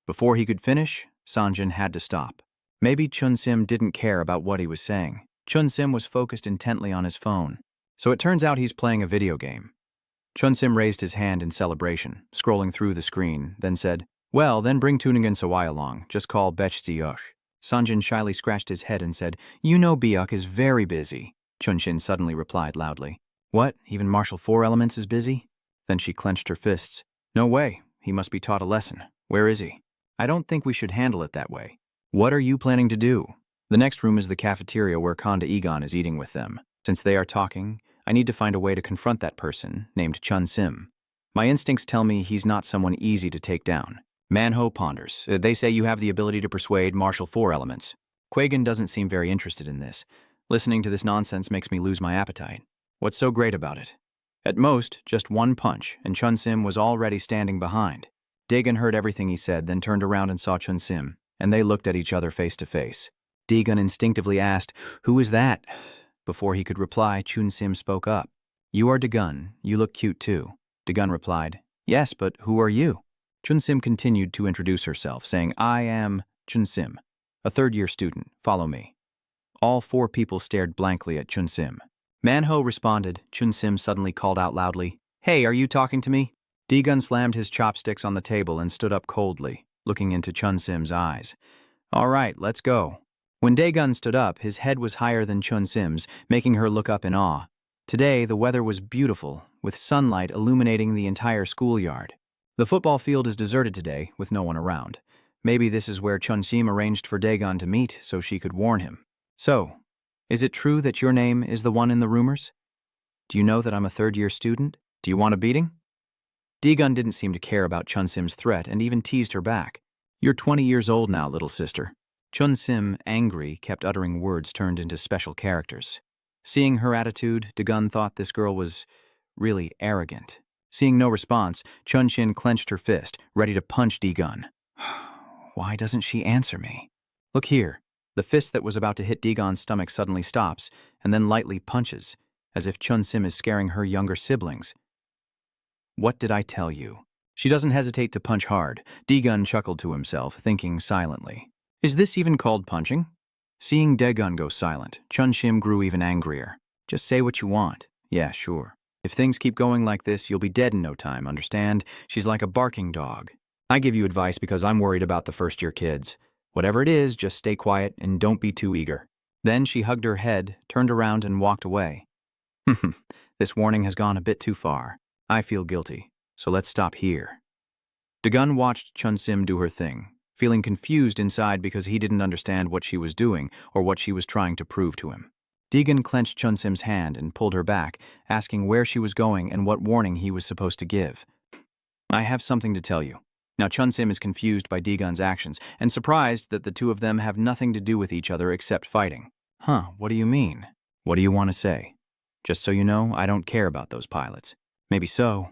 Before he could finish, Sanjin had to stop. Maybe Chun Sim didn't care about what he was saying. Chun Sim was focused intently on his phone. So it turns out he's playing a video game. Chun Sim raised his hand in celebration, scrolling through the screen, then said, Well, then bring Tuningen Sawai along. Just call Bech Ziosh. Sanjin shyly scratched his head and said, You know Biuk is very busy. Chun Shin suddenly replied loudly. What? Even Martial 4 Elements is busy? Then she clenched her fists. No way. He must be taught a lesson. Where is he? I don't think we should handle it that way. What are you planning to do? The next room is the cafeteria where Konda Egon is eating with them. Since they are talking, I need to find a way to confront that person, named Chun Sim. My instincts tell me he's not someone easy to take down. Manhwa ponders. They say you have the ability to persuade Martial 4 Elements. Quagan doesn't seem very interested in this. Listening to this nonsense makes me lose my appetite. What's so great about it? At most, just one punch, and Chun Sim was already standing behind. Dagon heard everything he said, then turned around and saw Chun Sim, and they looked at each other face to face. Dagon instinctively asked, Who is that? Before he could reply, Chun Sim spoke up. You are Dagon. You look cute too. Dagon replied, Yes, but who are you? Chun Sim continued to introduce herself, saying, I am Chun Sim, a third-year student. Follow me. All 4 people stared blankly at Chun Sim. Manhwa responded. Chun Sim suddenly called out loudly, Hey, are you talking to me? Dagon slammed his chopsticks on the table and stood up coldly, looking into Chun Sim's eyes. All right, let's go. When Dagon stood up, his head was higher than Chun Sim's, making her look up in awe. Today, the weather was beautiful, with sunlight illuminating the entire schoolyard. The football field is deserted today, with no one around. Maybe this is where Chun Sim arranged for Dagon to meet so she could warn him. So, is it true that your name is the one in the rumors? Do you know that I'm a third-year student? Do you want a beating? Dagon didn't seem to care about Chun Sim's threat and even teased her back. You're 20 years old now, little sister. Chun Sim, angry, kept uttering words turned into special characters. Seeing her attitude, Dagon thought this girl was really arrogant. Seeing no response, Chun Shin clenched her fist, ready to punch Dagon. Why doesn't she answer me? Look here. The fist that was about to hit Dagon's stomach suddenly stops, and then lightly punches, as if Chun Sim is scaring her younger siblings. What did I tell you? She doesn't hesitate to punch hard. Dagon chuckled to himself, thinking silently. Is this even called punching? Seeing Dagon go silent, Chun Shim grew even angrier. Just say what you want. Yeah, sure. If things keep going like this, you'll be dead in no time, understand? She's like a barking dog. I give you advice because I'm worried about the first-year kids. Whatever it is, just stay quiet and don't be too eager. Then she hugged her head, turned around and walked away. This warning has gone a bit too far. I feel guilty, so let's stop here. Dagon watched Chun Sim do her thing, feeling confused inside because he didn't understand what she was doing or what she was trying to prove to him. Deegan clenched Chunsim's hand and pulled her back, asking where she was going and what warning he was supposed to give. I have something to tell you. Now Chunsim is confused by Deegan's actions and surprised that the two of them have nothing to do with each other except fighting. What do you mean? What do you want to say? Just so you know, I don't care about those pilots. Maybe so.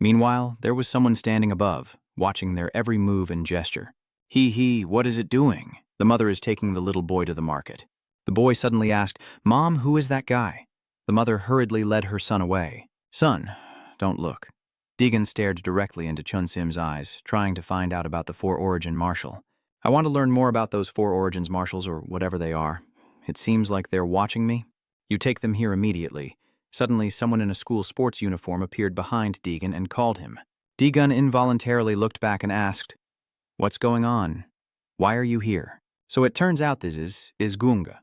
Meanwhile, there was someone standing above, watching their every move and gesture. What is it doing? The mother is taking the little boy to the market. The boy suddenly asked, Mom, who is that guy? The mother hurriedly led her son away. Son, don't look. Deegan stared directly into Chunsim's eyes, trying to find out about the Four Origin Marshal. I want to learn more about those Four Origins Marshals or whatever they are. It seems like they're watching me. You take them here immediately. Suddenly, someone in a school sports uniform appeared behind Deegan and called him. Deegan involuntarily looked back and asked, What's going on? Why are you here? So it turns out this is Gunga.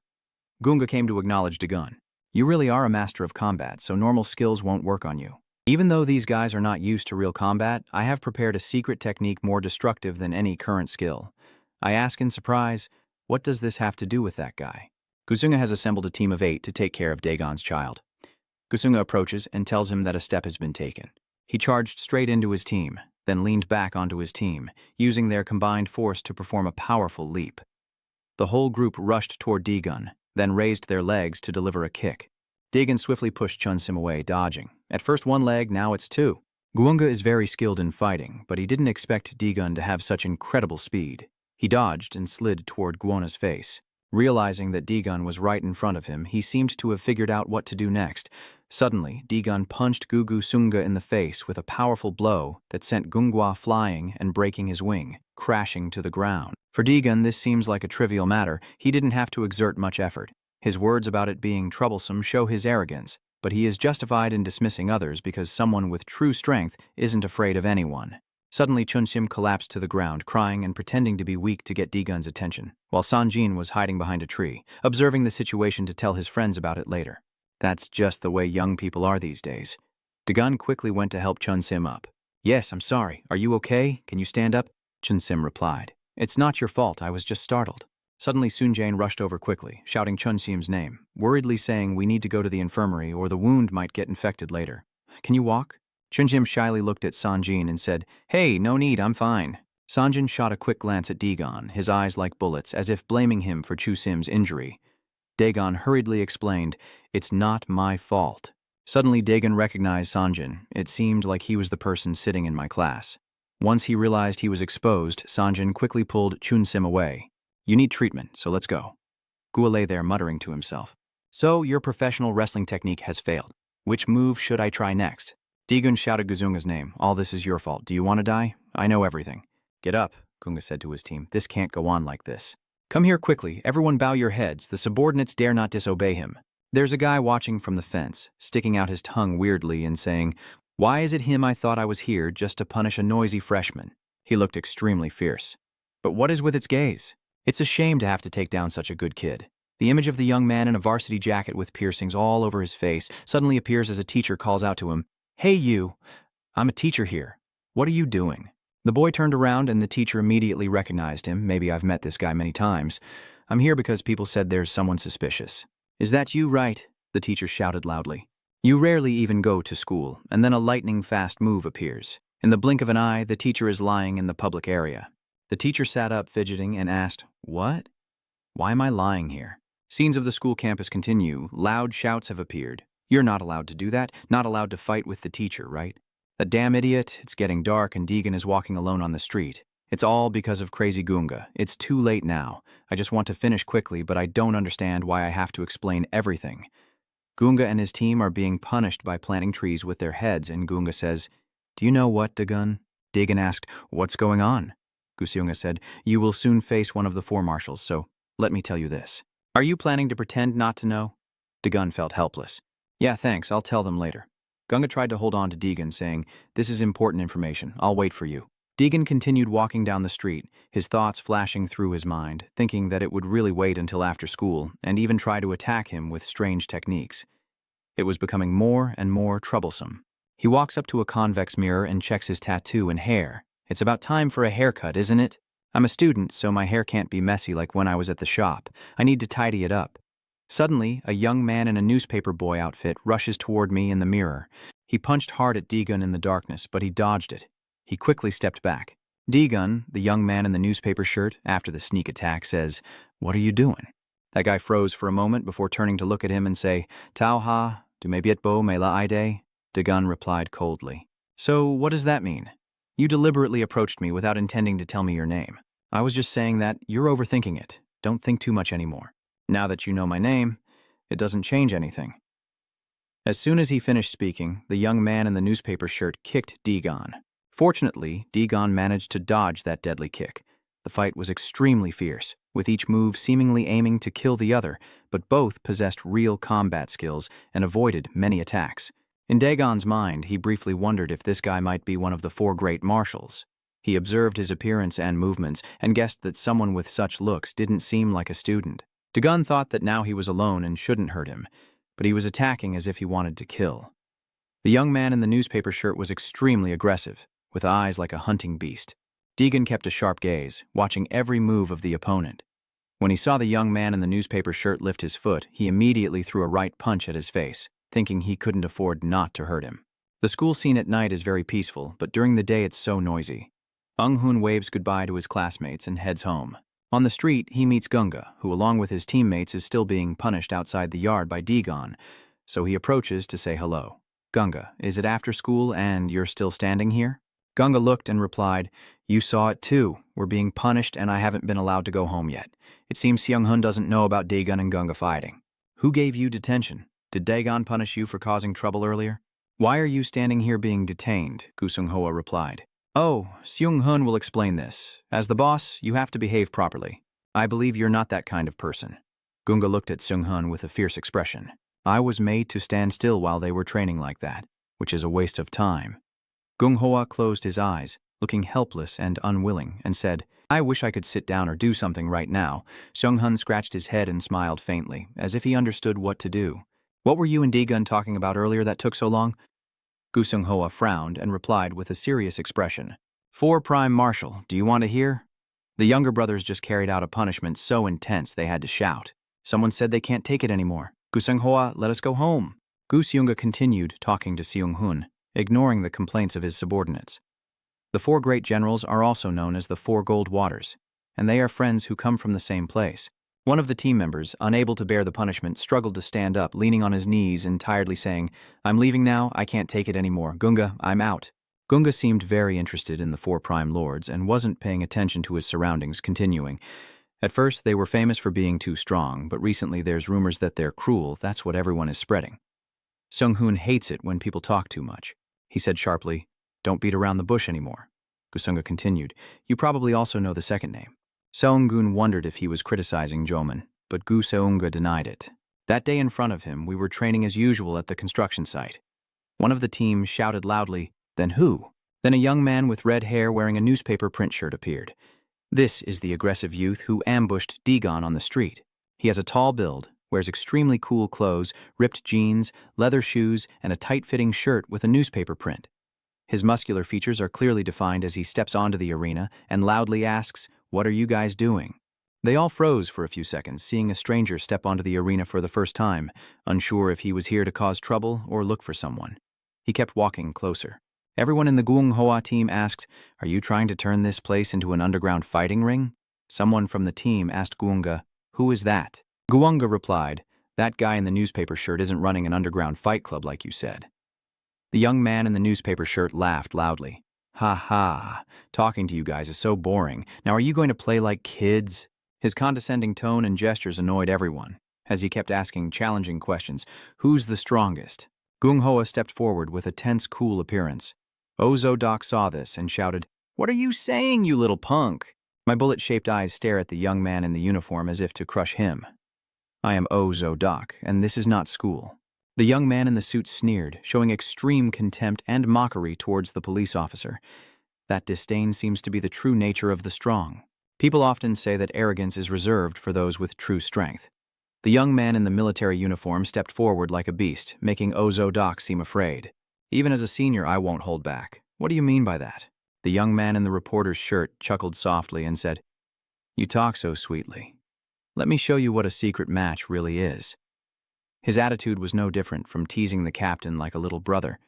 Gunga came to acknowledge Deegan. You really are a master of combat, so normal skills won't work on you. Even though these guys are not used to real combat, I have prepared a secret technique more destructive than any current skill. I ask in surprise, what does this have to do with that guy? Gusunga has assembled a team of 8 to take care of Dagon's child. Gusunga approaches and tells him that a step has been taken. He charged straight into his team, then leaned back onto his team, using their combined force to perform a powerful leap. The whole group rushed toward Deegan, then raised their legs to deliver a kick. Deegan swiftly pushed Chunsim away, dodging. At first 1 leg, now it's 2. Guunga is very skilled in fighting, but he didn't expect Deegan to have such incredible speed. He dodged and slid toward Guona's face. Realizing that Deegan was right in front of him, he seemed to have figured out what to do next. Suddenly, Deegan punched Gugu Sunga in the face with a powerful blow that sent Gungwa flying and breaking his wing, crashing to the ground. For Deegan, this seems like a trivial matter. He didn't have to exert much effort. His words about it being troublesome show his arrogance, but he is justified in dismissing others because someone with true strength isn't afraid of anyone. Suddenly, Chunsim collapsed to the ground, crying and pretending to be weak to get Deegan's attention, while Sanjin was hiding behind a tree, observing the situation to tell his friends about it later. That's just the way young people are these days. Deegan quickly went to help Chunsim up. Yes, I'm sorry. Are you okay? Can you stand up? Chunsim replied. It's not your fault. I was just startled. Suddenly, Sunjane rushed over quickly, shouting Chunsim's name, worriedly saying we need to go to the infirmary or the wound might get infected later. Can you walk? Chunsim shyly looked at Sanjin and said, Hey, no need, I'm fine. Sanjin shot a quick glance at Deegan, his eyes like bullets, as if blaming him for Chusim's injury. Dagon hurriedly explained, It's not my fault. Suddenly, Dagon recognized Sanjin. It seemed like he was the person sitting in my class. Once he realized he was exposed, Sanjin quickly pulled Chunsim away. You need treatment, so let's go. Gua lay there muttering to himself. So, your professional wrestling technique has failed. Which move should I try next? Deegan shouted Guzunga's name. All this is your fault. Do you want to die? I know everything. Get up, Gunga said to his team. This can't go on like this. Come here quickly. Everyone bow your heads. The subordinates dare not disobey him. There's a guy watching from the fence, sticking out his tongue weirdly and saying, Why is it him I thought I was here just to punish a noisy freshman? He looked extremely fierce. But what is with its gaze? It's a shame to have to take down such a good kid. The image of the young man in a varsity jacket with piercings all over his face suddenly appears as a teacher calls out to him, Hey you, I'm a teacher here. What are you doing? The boy turned around and the teacher immediately recognized him. Maybe I've met this guy many times. I'm here because people said there's someone suspicious. Is that you, right? The teacher shouted loudly. You rarely even go to school, and then a lightning-fast move appears. In the blink of an eye, the teacher is lying in the public area. The teacher sat up, fidgeting, and asked, What? Why am I lying here? Scenes of the school campus continue. Loud shouts have appeared. You're not allowed to do that, not allowed to fight with the teacher, right? That damn idiot. It's getting dark and Deegan is walking alone on the street. It's all because of crazy Gunga. It's too late now. I just want to finish quickly, but I don't understand why I have to explain everything. Gunga and his team are being punished by planting trees with their heads, and Gunga says, Do you know what, Deegan? Deegan asked, What's going on? Gusyunga said, You will soon face one of the 4 marshals, so let me tell you this. Are you planning to pretend not to know? Deegan felt helpless. Yeah, thanks, I'll tell them later. Gunga tried to hold on to Deegan, saying, This is important information, I'll wait for you. Deegan continued walking down the street, his thoughts flashing through his mind, thinking that it would really wait until after school, and even try to attack him with strange techniques. It was becoming more and more troublesome. He walks up to a convex mirror and checks his tattoo and hair. It's about time for a haircut, isn't it? I'm a student, so my hair can't be messy like when I was at the shop. I need to tidy it up. Suddenly, a young man in a newspaper boy outfit rushes toward me in the mirror. He punched hard at D-Gun in the darkness, but he dodged it. He quickly stepped back. D-Gun, the young man in the newspaper shirt, after the sneak attack, says, "What are you doing?" That guy froze for a moment before turning to look at him and say, "Tao ha, du me biet bo me la ide?" D-Gun replied coldly. "So what does that mean? You deliberately approached me without intending to tell me your name. I was just saying that you're overthinking it. Don't think too much anymore. Now that you know my name, it doesn't change anything." As soon as he finished speaking, the young man in the newspaper shirt kicked D-Gon. Fortunately, D-Gon managed to dodge that deadly kick. The fight was extremely fierce, with each move seemingly aiming to kill the other, but both possessed real combat skills and avoided many attacks. In Dagon's mind, he briefly wondered if this guy might be one of the four great marshals. He observed his appearance and movements and guessed that someone with such looks didn't seem like a student. Dagon thought that now he was alone and shouldn't hurt him, but he was attacking as if he wanted to kill. The young man in the newspaper shirt was extremely aggressive, with eyes like a hunting beast. Deegan kept a sharp gaze, watching every move of the opponent. When he saw the young man in the newspaper shirt lift his foot, he immediately threw a right punch at his face, thinking he couldn't afford not to hurt him. The school scene at night is very peaceful, but during the day it's so noisy. Ung-hoon waves goodbye to his classmates and heads home. On the street, he meets Gunga, who along with his teammates is still being punished outside the yard by Dagon, so he approaches to say hello. "Gunga, is it after school and you're still standing here?" Gunga looked and replied, "You saw it too. We're being punished and I haven't been allowed to go home yet. It seems Seung-hoon doesn't know about Dagon and Gunga fighting." "Who gave you detention? Did Dagon punish you for causing trouble earlier?" "Why are you standing here being detained?" Gu Sung-hoa replied. "Oh, Seung-hoon will explain this. As the boss, you have to behave properly. I believe you're not that kind of person." Gunga looked at Seung-hoon with a fierce expression. "I was made to stand still while they were training like that, which is a waste of time." Gung-hoa closed his eyes, looking helpless and unwilling, and said, "I wish I could sit down or do something right now." Seung-hoon scratched his head and smiled faintly, as if he understood what to do. "What were you and Dagon talking about earlier that took so long?" Gu Sung-hoa frowned and replied with a serious expression. "4 Prime Marshal, do you want to hear?" The younger brothers just carried out a punishment so intense they had to shout. "Someone said they can't take it anymore. Gu Sung-hoa, let us go home." Gu Seung-ga continued talking to Seung-hoon, ignoring the complaints of his subordinates. The 4 great generals are also known as the 4 Gold Waters, and they are friends who come from the same place. One of the team members, unable to bear the punishment, struggled to stand up, leaning on his knees and tiredly saying, "I'm leaving now, I can't take it anymore. Gunga, I'm out." Gunga seemed very interested in the 4 Prime Lords and wasn't paying attention to his surroundings, continuing. "At first, they were famous for being too strong, but recently there's rumors that they're cruel. That's what everyone is spreading." Seung-hoon hates it when people talk too much. He said sharply, "Don't beat around the bush anymore." Gusunga continued, "You probably also know the second name." Seung-gun wondered if he was criticizing Joman, but Gu Seung-ga denied it. That day in front of him, we were training as usual at the construction site. One of the team shouted loudly, "Then who?" Then a young man with red hair wearing a newspaper print shirt appeared. This is the aggressive youth who ambushed Dagon on the street. He has a tall build, wears extremely cool clothes, ripped jeans, leather shoes, and a tight-fitting shirt with a newspaper print. His muscular features are clearly defined as he steps onto the arena and loudly asks, "What are you guys doing?" They all froze for a few seconds, seeing a stranger step onto the arena for the first time, unsure if he was here to cause trouble or look for someone. He kept walking closer. Everyone in the Gung-hoa team asked, "Are you trying to turn this place into an underground fighting ring?" Someone from the team asked Guunga, "Who is that?" Guunga replied, "That guy in the newspaper shirt isn't running an underground fight club like you said." The young man in the newspaper shirt laughed loudly. "Ha ha, talking to you guys is so boring. Now are you going to play like kids?" His condescending tone and gestures annoyed everyone, as he kept asking challenging questions. "Who's the strongest?" Gung-hoa stepped forward with a tense, cool appearance. Ozo-dak saw this and shouted, "What are you saying, you little punk?" My bullet-shaped eyes stare at the young man in the uniform as if to crush him. "I am Ozo-dak, and this is not school." The young man in the suit sneered, showing extreme contempt and mockery towards the police officer. That disdain seems to be the true nature of the strong. People often say that arrogance is reserved for those with true strength. The young man in the military uniform stepped forward like a beast, making Ozo-dak seem afraid. "Even as a senior, I won't hold back." "What do you mean by that?" The young man in the reporter's shirt chuckled softly and said, You talk so sweetly. Let me show you what a secret match really is. His attitude was no different from teasing the captain like a little brother,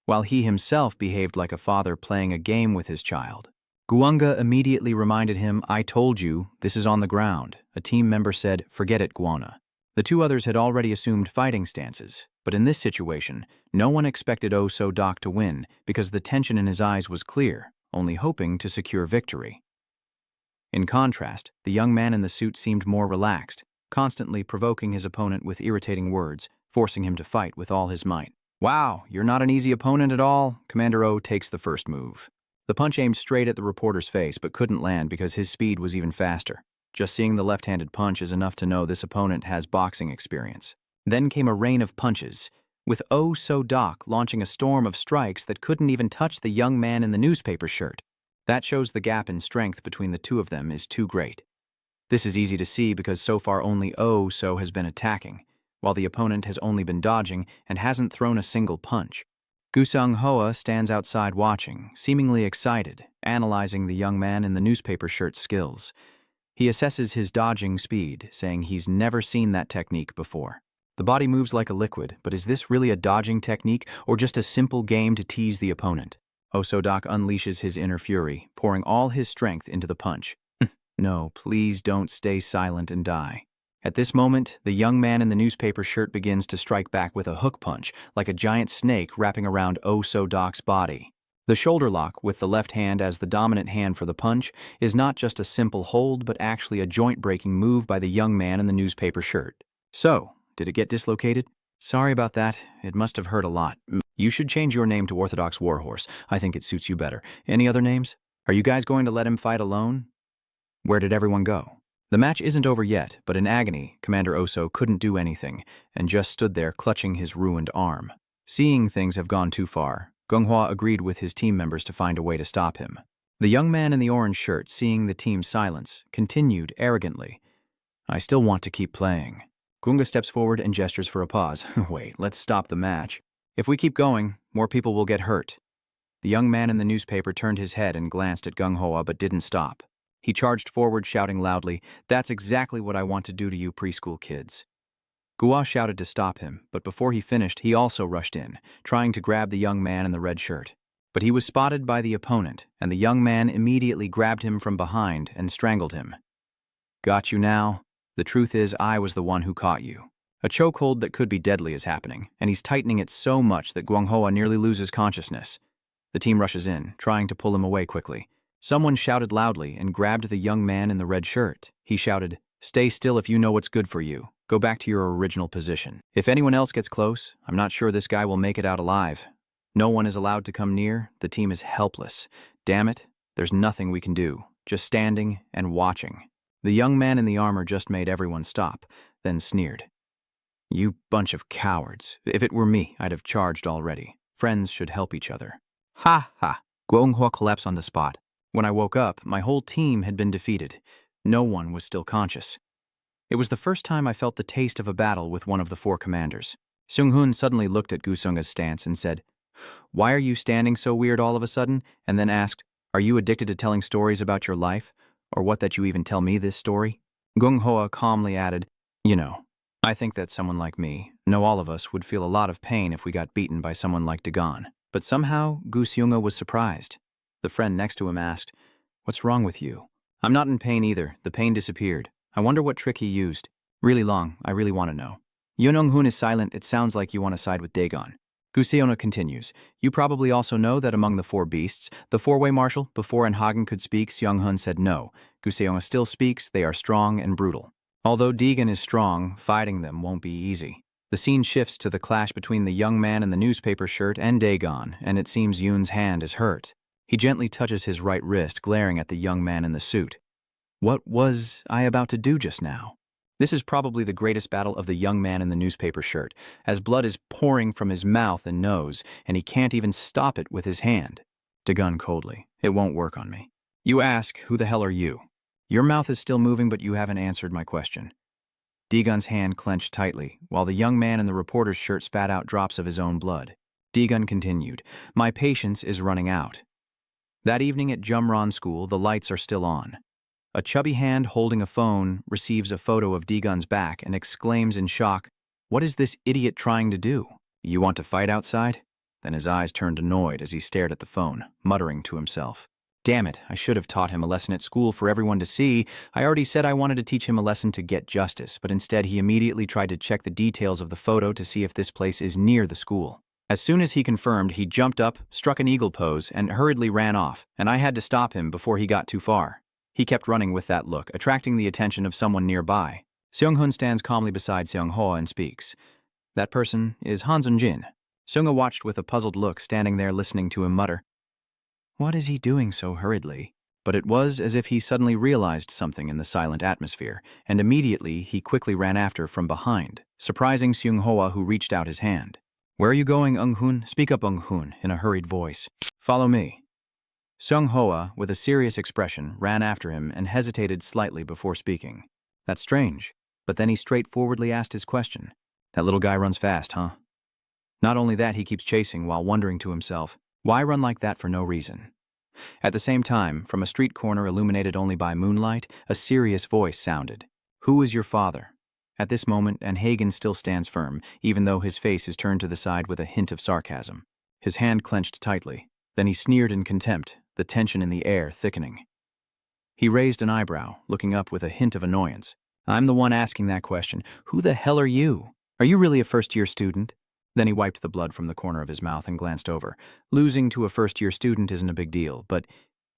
while he himself behaved like a father playing a game with his child. Guanga immediately reminded him, "I told you, this is on the ground." A team member said, "Forget it, Guana." The two others had already assumed fighting stances, but in this situation, no one expected Oh-So-Doc to win because the tension in his eyes was clear, only hoping to secure victory. In contrast, the young man in the suit seemed more relaxed, constantly provoking his opponent with irritating words, forcing him to fight with all his might. "Wow, you're not an easy opponent at all." Commander O takes the first move. The punch aimed straight at the reporter's face but couldn't land because his speed was even faster. Just seeing the left-handed punch is enough to know this opponent has boxing experience. Then came a rain of punches, with Oh-So-Doc launching a storm of strikes that couldn't even touch the young man in the newspaper shirt. That shows the gap in strength between the two of them is too great. This is easy to see because so far only Oh-So has been attacking, while the opponent has only been dodging and hasn't thrown a single punch. Gusung Hoa stands outside watching, seemingly excited, analyzing the young man in the newspaper shirt's skills. He assesses his dodging speed, saying he's never seen that technique before. The body moves like a liquid, but is this really a dodging technique or just a simple game to tease the opponent? Oh-So-Doc unleashes his inner fury, pouring all his strength into the punch. "No, please don't stay silent and die." At this moment, the young man in the newspaper shirt begins to strike back with a hook punch, like a giant snake wrapping around Oh-So-Doc's body. The shoulder lock, with the left hand as the dominant hand for the punch, is not just a simple hold but actually a joint-breaking move by the young man in the newspaper shirt. "So, did it get dislocated?" "Sorry about that. It must have hurt a lot. You should change your name to Orthodox Warhorse. I think it suits you better. Any other names? Are you guys going to let him fight alone?" Where did everyone go? The match isn't over yet, but in agony, Commander Oh-So couldn't do anything and just stood there clutching his ruined arm. Seeing things have gone too far, Gonghua agreed with his team members to find a way to stop him. The young man in the orange shirt, seeing the team's silence, continued arrogantly, "I still want to keep playing." Gunga steps forward and gestures for a pause. "Wait, let's stop the match. If we keep going, more people will get hurt." The young man in the newspaper turned his head and glanced at Gonghua but didn't stop. He charged forward, shouting loudly, "That's exactly what I want to do to you preschool kids." Gua shouted to stop him, but before he finished, he also rushed in, trying to grab the young man in the red shirt. But he was spotted by the opponent, and the young man immediately grabbed him from behind and strangled him. "Got you now? The truth is, I was the one who caught you." A chokehold that could be deadly is happening, and he's tightening it so much that Guanghua nearly loses consciousness. The team rushes in, trying to pull him away quickly. Someone shouted loudly and grabbed the young man in the red shirt. He shouted, "Stay still if you know what's good for you. Go back to your original position. If anyone else gets close, I'm not sure this guy will make it out alive." No one is allowed to come near. The team is helpless. Damn it, there's nothing we can do, just standing and watching. The young man in the armor just made everyone stop, then sneered. "You bunch of cowards. If it were me, I'd have charged already. Friends should help each other." "Ha ha!" Guonghua collapsed on the spot. When I woke up, my whole team had been defeated. No one was still conscious. It was the first time I felt the taste of a battle with one of the four commanders. Seung-Hoon suddenly looked at Gusunga's stance and said, "Why are you standing so weird all of a sudden?" and then asked, "Are you addicted to telling stories about your life? Or what that you even tell me this story?" Gung-Hoa calmly added, "You know, I think that someone like me, no all of us, would feel a lot of pain if we got beaten by someone like Dagon." But somehow, Gu Seunga was surprised. The friend next to him asked, "What's wrong with you?" "I'm not in pain either. The pain disappeared. I wonder what trick he used. Really long. I really want to know." Yonong-Hoon is silent. It sounds like you want to side with Dagon. Guseona continues, "You probably also know that among the four beasts, the four-way marshal, before Hagen could speak, Seong-Hun said no. Guseona still speaks. They are strong and brutal. Although Dagon is strong, fighting them won't be easy." The scene shifts to the clash between the young man in the newspaper shirt and Dagon, and it seems Yoon's hand is hurt. He gently touches his right wrist, glaring at the young man in the suit. "What was I about to do just now?" This is probably the greatest battle of the young man in the newspaper shirt, as blood is pouring from his mouth and nose, and he can't even stop it with his hand. Dagon coldly, "It won't work on me." "You ask, who the hell are you?" "Your mouth is still moving, but you haven't answered my question." Dagon's hand clenched tightly, while the young man in the reporter's shirt spat out drops of his own blood. Dagon continued, "My patience is running out." That evening at Jumron School, the lights are still on. A chubby hand holding a phone receives a photo of Daegun's back and exclaims in shock, "What is this idiot trying to do? You want to fight outside?" Then his eyes turned annoyed as he stared at the phone, muttering to himself, "Damn it, I should have taught him a lesson at school for everyone to see. I already said I wanted to teach him a lesson to get justice, but instead he immediately tried to check the details of the photo to see if this place is near the school. As soon as he confirmed, he jumped up, struck an eagle pose, and hurriedly ran off, and I had to stop him before he got too far." He kept running with that look, attracting the attention of someone nearby. Seung-hun stands calmly beside Seung-ho and speaks. "That person is Han Sun-jin." Seung-ho watched with a puzzled look, standing there listening to him mutter, "What is he doing so hurriedly?" But it was as if he suddenly realized something in the silent atmosphere, and immediately he quickly ran after from behind, surprising Seung-hoa, who reached out his hand. "Where are you going, Eung-hun? Speak up, Eung-hun," in a hurried voice. "Follow me." Seung-hoa, with a serious expression, ran after him and hesitated slightly before speaking. "That's strange." But then he straightforwardly asked his question. "That little guy runs fast, huh? Not only that, he keeps chasing while wondering to himself, why run like that for no reason?" At the same time, from a street corner illuminated only by moonlight, a serious voice sounded. "Who is your father?" At this moment, Hagen still stands firm, even though his face is turned to the side with a hint of sarcasm. His hand clenched tightly. Then he sneered in contempt, the tension in the air thickening. He raised an eyebrow, looking up with a hint of annoyance. "I'm the one asking that question. Who the hell are you? Are you really a first-year student?" Then he wiped the blood from the corner of his mouth and glanced over. "Losing to a first-year student isn't a big deal, but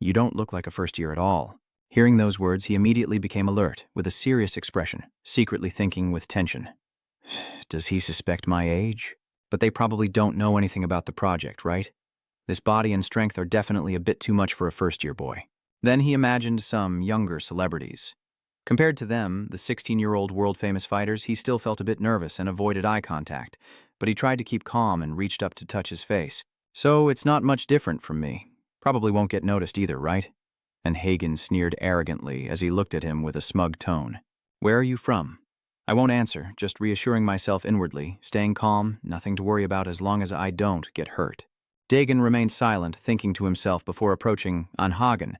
you don't look like a first-year at all." Hearing those words, he immediately became alert, with a serious expression, secretly thinking with tension. Does he suspect my age? But they probably don't know anything about the project, right? This body and strength are definitely a bit too much for a first-year boy. Then he imagined some younger celebrities. Compared to them, the 16-year-old world-famous fighters, he still felt a bit nervous and avoided eye contact, but he tried to keep calm and reached up to touch his face. "So it's not much different from me. Probably won't get noticed either, right?" And Hagen sneered arrogantly as he looked at him with a smug tone. "Where are you from?" I won't answer, just reassuring myself inwardly, staying calm, nothing to worry about as long as I don't get hurt. Dagon remained silent, thinking to himself before approaching Hagen.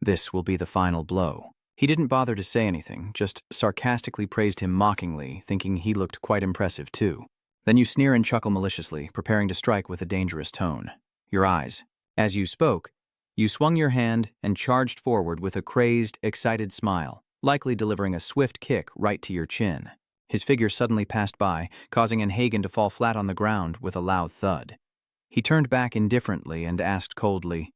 This will be the final blow. He didn't bother to say anything, just sarcastically praised him mockingly, thinking he looked quite impressive too. Then you sneer and chuckle maliciously, preparing to strike with a dangerous tone. Your eyes. As you spoke, you swung your hand and charged forward with a crazed, excited smile, likely delivering a swift kick right to your chin. His figure suddenly passed by, causing Hagen to fall flat on the ground with a loud thud. He turned back indifferently and asked coldly,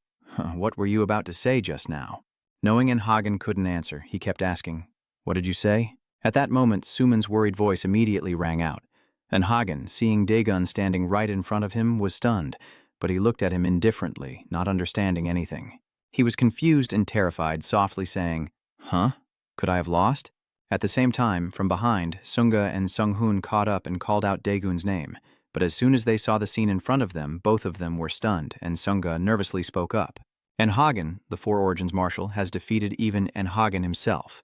"What were you about to say just now?" Knowing Hagen couldn't answer, he kept asking, "What did you say?" At that moment, Suman's worried voice immediately rang out, and Hagen, seeing Dagon standing right in front of him, was stunned, but he looked at him indifferently, not understanding anything. He was confused and terrified, softly saying, "Huh? Could I have lost?" At the same time, from behind, Sunga and Sung-hoon caught up and called out Daegun's name. But as soon as they saw the scene in front of them, both of them were stunned, and Sunga nervously spoke up. Hagen, the Four Origins Marshal, has defeated even Hagen himself.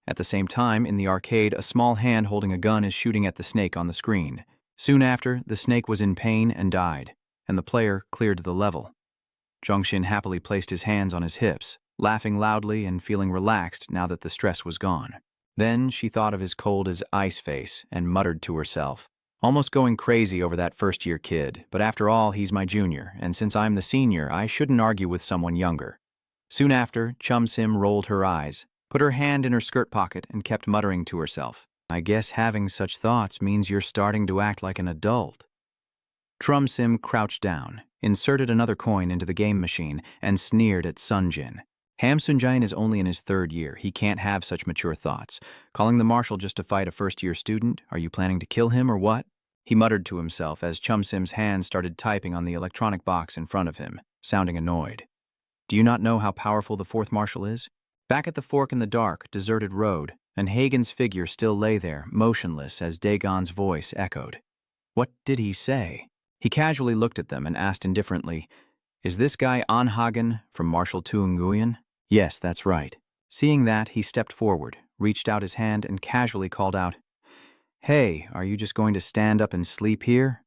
At the same time, in the arcade, a small hand holding a gun is shooting at the snake on the screen. Soon after, the snake was in pain and died, and the player cleared the level. Jongshin happily placed his hands on his hips, laughing loudly and feeling relaxed now that the stress was gone. Then she thought of his cold as ice face and muttered to herself, "Almost going crazy over that first-year kid, but after all, he's my junior, and since I'm the senior, I shouldn't argue with someone younger." Soon after, Chum Sim rolled her eyes, put her hand in her skirt pocket, and kept muttering to herself, "I guess having such thoughts means you're starting to act like an adult." Chum Sim crouched down, inserted another coin into the game machine, and sneered at Sunjin. Ham Sunjin is only in his third year. He can't have such mature thoughts. Calling the marshal just to fight a first-year student? Are you planning to kill him or what? He muttered to himself as Chum Sim's hand started typing on the electronic box in front of him, sounding annoyed. Do you not know how powerful the fourth marshal is? Back at the fork in the dark, deserted road, Hagen's figure still lay there, motionless as Dagon's voice echoed. What did he say? He casually looked at them and asked indifferently, "Is this guy Hagen from Marshal Tu Nguyen?" "Yes, that's right." Seeing that, he stepped forward, reached out his hand, and casually called out, "Hey, are you just going to stand up and sleep here?"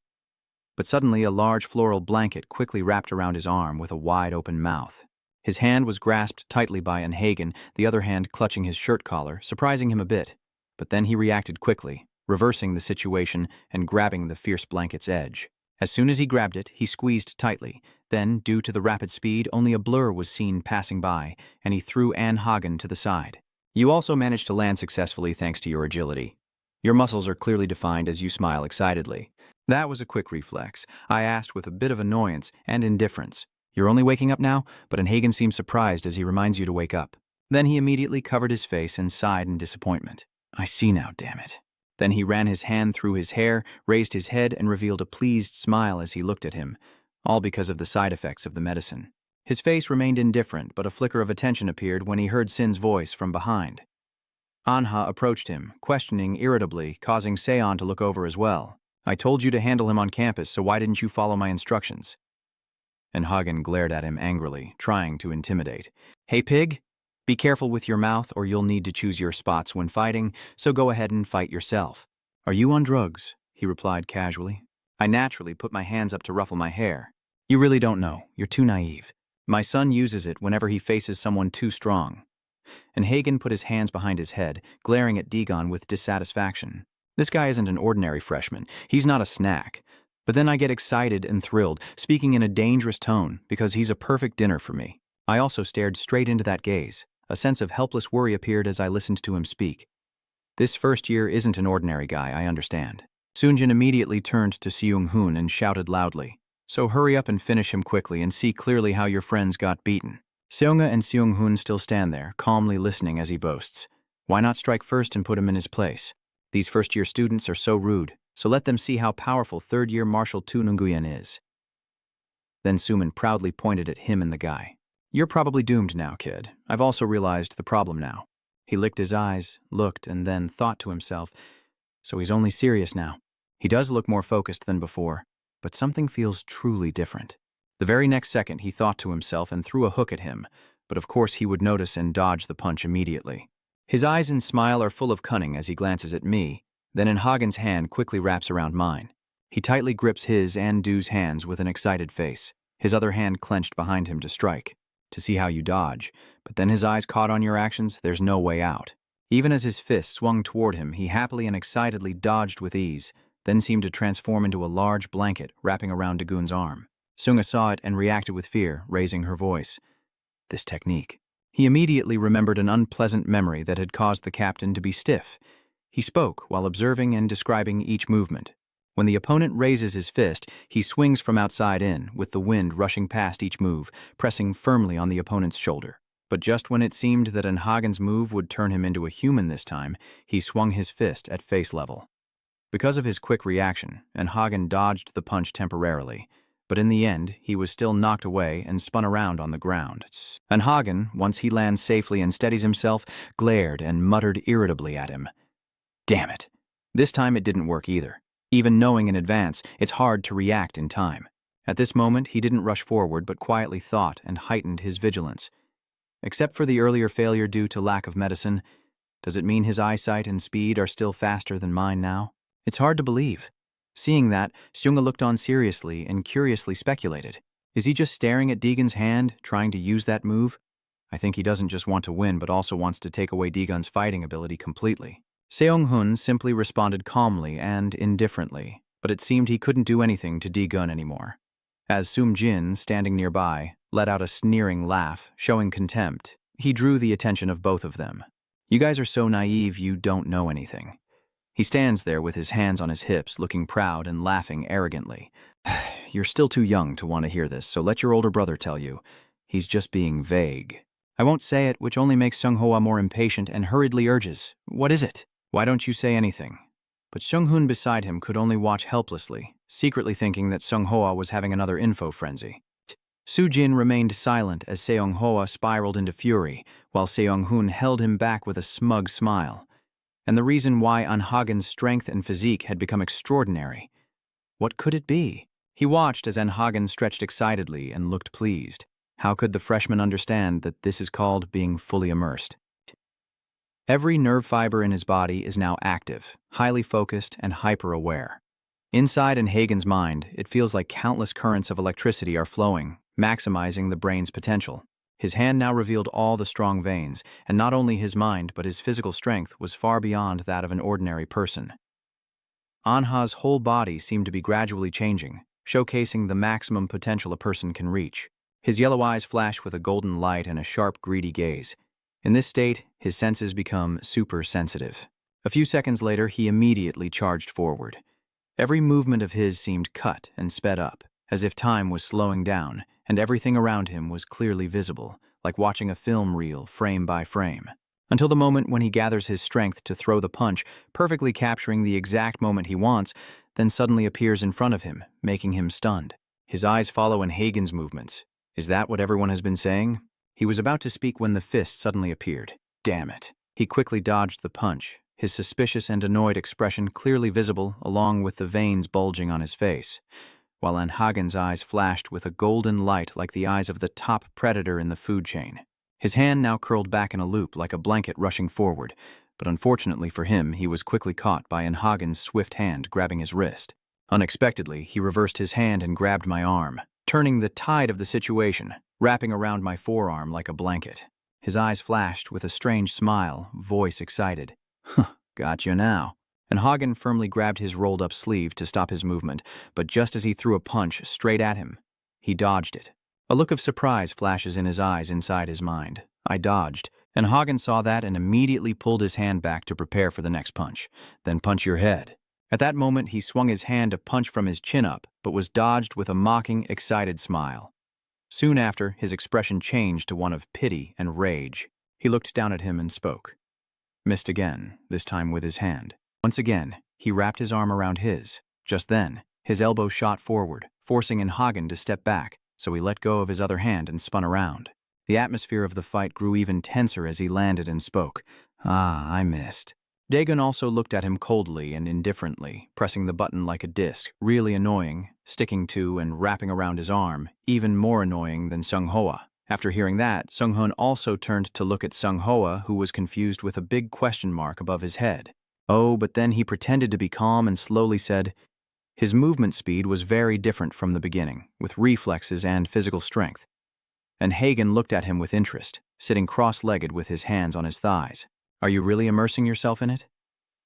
But suddenly a large floral blanket quickly wrapped around his arm with a wide-open mouth. His hand was grasped tightly by Hagen, the other hand clutching his shirt collar, surprising him a bit. But then he reacted quickly, reversing the situation and grabbing the fierce blanket's edge. As soon as he grabbed it, he squeezed tightly. Then, due to the rapid speed, only a blur was seen passing by, and he threw Hagen to the side. You also managed to land successfully thanks to your agility. Your muscles are clearly defined as you smile excitedly. That was a quick reflex, I asked with a bit of annoyance and indifference. You're only waking up now? But Hagen seems surprised as he reminds you to wake up. Then he immediately covered his face and sighed in disappointment. I see now, damn it. Then he ran his hand through his hair, raised his head, and revealed a pleased smile as he looked at him, all because of the side effects of the medicine. His face remained indifferent, but a flicker of attention appeared when he heard Sin's voice from behind. Anha approached him, questioning irritably, causing Seon to look over as well. I told you to handle him on campus, so why didn't you follow my instructions? And Hagen glared at him angrily, trying to intimidate. Hey, pig? Be careful with your mouth or you'll need to choose your spots when fighting, so go ahead and fight yourself. Are you on drugs? He replied casually. I naturally put my hands up to ruffle my hair. You really don't know. You're too naive. My son uses it whenever he faces someone too strong. And Hagen put his hands behind his head, glaring at Dagon with dissatisfaction. This guy isn't an ordinary freshman. He's not a snack. But then I get excited and thrilled, speaking in a dangerous tone, because he's a perfect dinner for me. I also stared straight into that gaze. A sense of helpless worry appeared as I listened to him speak. This first year isn't an ordinary guy, I understand. Soonjin immediately turned to Seung-hoon and shouted loudly. So hurry up and finish him quickly and see clearly how your friends got beaten. Seonga and Seung-hoon still stand there, calmly listening as he boasts. Why not strike first and put him in his place? These first-year students are so rude, so let them see how powerful third-year Marshal Tu Nguyen is. Then Suman proudly pointed at him and the guy. You're probably doomed now, kid. I've also realized the problem now. He licked his eyes, looked, and then thought to himself, so he's only serious now. He does look more focused than before, but something feels truly different. The very next second he thought to himself and threw a hook at him, but of course he would notice and dodge the punch immediately. His eyes and smile are full of cunning as he glances at me, then Hagen's hand quickly wraps around mine. He tightly grips his and Du's hands with an excited face, his other hand clenched behind him to strike. To see how you dodge, but then his eyes caught on your actions, there's no way out. Even as his fist swung toward him, he happily and excitedly dodged with ease, then seemed to transform into a large blanket wrapping around Dagun's arm. Sunga saw it and reacted with fear, raising her voice. This technique. He immediately remembered an unpleasant memory that had caused the captain to be stiff. He spoke while observing and describing each movement. When the opponent raises his fist, he swings from outside in, with the wind rushing past each move, pressing firmly on the opponent's shoulder. But just when it seemed that Hagen's move would turn him into a human this time, he swung his fist at face level. Because of his quick reaction, Hagen dodged the punch temporarily, but in the end, he was still knocked away and spun around on the ground. Hagen, once he lands safely and steadies himself, glared and muttered irritably at him. Damn it. This time it didn't work either. Even knowing in advance, it's hard to react in time. At this moment, he didn't rush forward but quietly thought and heightened his vigilance. Except for the earlier failure due to lack of medicine, does it mean his eyesight and speed are still faster than mine now? It's hard to believe. Seeing that, Seunga looked on seriously and curiously speculated. Is he just staring at Daegon's hand, trying to use that move? I think he doesn't just want to win but also wants to take away Daegon's fighting ability completely. Seong-hun simply responded calmly and indifferently, but it seemed he couldn't do anything to Daegon anymore. As Sum-jin, standing nearby, let out a sneering laugh, showing contempt, he drew the attention of both of them. You guys are so naive you don't know anything. He stands there with his hands on his hips, looking proud and laughing arrogantly. You're still too young to want to hear this, so let your older brother tell you. He's just being vague. I won't say it, which only makes Sung-hoa more impatient and hurriedly urges, What is it? Why don't you say anything? But Sung-hoon beside him could only watch helplessly, secretly thinking that Sung-hoa was having another info frenzy. Soo-jin remained silent as Seong-hoa spiraled into fury, while Seong-hoon held him back with a smug smile. And the reason why Hagen's strength and physique had become extraordinary. What could it be? He watched as Hagen stretched excitedly and looked pleased. How could the freshman understand that this is called being fully immersed? Every nerve fiber in his body is now active, highly focused, and hyper-aware. Inside Hagen's mind, it feels like countless currents of electricity are flowing, maximizing the brain's potential. His hand now revealed all the strong veins, and not only his mind but his physical strength was far beyond that of an ordinary person. Anha's whole body seemed to be gradually changing, showcasing the maximum potential a person can reach. His yellow eyes flash with a golden light and a sharp, greedy gaze. In this state, his senses become super sensitive. A few seconds later, he immediately charged forward. Every movement of his seemed cut and sped up, as if time was slowing down, and everything around him was clearly visible, like watching a film reel frame by frame. Until the moment when he gathers his strength to throw the punch, perfectly capturing the exact moment he wants, then suddenly appears in front of him, making him stunned. His eyes follow in Hagen's movements. Is that what everyone has been saying? He was about to speak when the fist suddenly appeared. Damn it. He quickly dodged the punch, his suspicious and annoyed expression clearly visible along with the veins bulging on his face, while Hagen's eyes flashed with a golden light like the eyes of the top predator in the food chain. His hand now curled back in a loop like a blanket rushing forward, but unfortunately for him, he was quickly caught by Hagen's swift hand grabbing his wrist. Unexpectedly, he reversed his hand and grabbed my arm, turning the tide of the situation, wrapping around my forearm like a blanket. His eyes flashed with a strange smile, voice excited. Got you now. And Hagen firmly grabbed his rolled-up sleeve to stop his movement, but just as he threw a punch straight at him, he dodged it. A look of surprise flashes in his eyes inside his mind. I dodged, and Hagen saw that and immediately pulled his hand back to prepare for the next punch. Then punch your head. At that moment, he swung his hand to punch from his chin up, but was dodged with a mocking, excited smile. Soon after, his expression changed to one of pity and rage. He looked down at him and spoke. Missed again, this time with his hand. Once again, he wrapped his arm around his. Just then, his elbow shot forward, forcing Hagen to step back, so he let go of his other hand and spun around. The atmosphere of the fight grew even tenser as he landed and spoke. I missed. Dagon also looked at him coldly and indifferently, pressing the button like a disc, really annoying, sticking to and wrapping around his arm, even more annoying than Sung-hoa. After hearing that, Sung-hoon also turned to look at Sung-hoa, who was confused with a big question mark above his head. Oh, but then he pretended to be calm and slowly said, his movement speed was very different from the beginning, with reflexes and physical strength. And Hagen looked at him with interest, sitting cross-legged with his hands on his thighs. Are you really immersing yourself in it?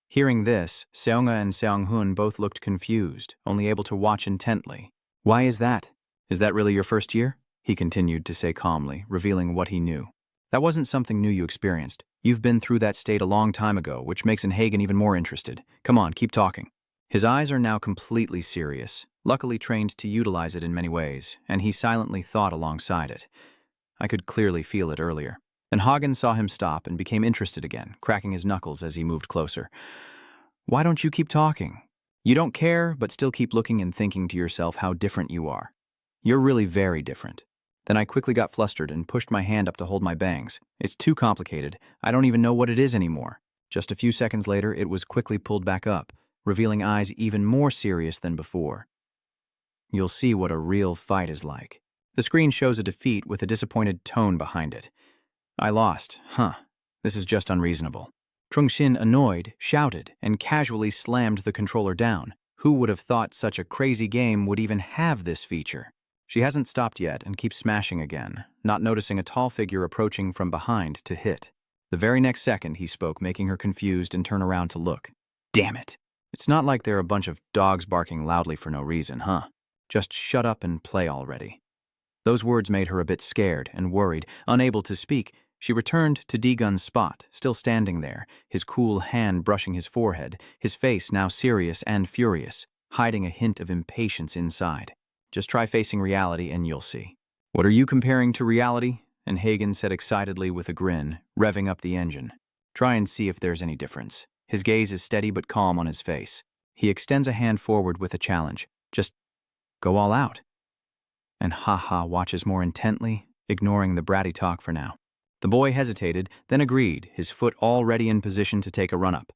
Hearing this, Seonga and Seong-hoon both looked confused, only able to watch intently. Why is that? Is that really your first year? He continued to say calmly, revealing what he knew. That wasn't something new you experienced. You've been through that state a long time ago, which makes Hagen even more interested. Come on, keep talking. His eyes are now completely serious, luckily trained to utilize it in many ways, and he silently thought alongside it. I could clearly feel it earlier. And Hagen saw him stop and became interested again, cracking his knuckles as he moved closer. Why don't you keep talking? You don't care, but still keep looking and thinking to yourself how different you are. You're really very different. Then I quickly got flustered and pushed my hand up to hold my bangs. It's too complicated. I don't even know what it is anymore. Just a few seconds later, it was quickly pulled back up, revealing eyes even more serious than before. You'll see what a real fight is like. The screen shows a defeat with a disappointed tone behind it. I lost. This is just unreasonable. Trung-shin, annoyed, shouted and casually slammed the controller down. Who would have thought such a crazy game would even have this feature? She hasn't stopped yet and keeps smashing again, not noticing a tall figure approaching from behind to hit. The very next second he spoke, making her confused and turn around to look. Damn it! It's not like they're a bunch of dogs barking loudly for no reason, huh? Just shut up and play already. Those words made her a bit scared and worried. Unable to speak, she returned to Daegun's spot, still standing there, his cool hand brushing his forehead, his face now serious and furious, hiding a hint of impatience inside. Just try facing reality and you'll see. What are you comparing to reality? And Hagen said excitedly with a grin, revving up the engine. Try and see if there's any difference. His gaze is steady but calm on his face. He extends a hand forward with a challenge. Just go all out. And Ha-Ha watches more intently, ignoring the bratty talk for now. The boy hesitated, then agreed, his foot already in position to take a run-up.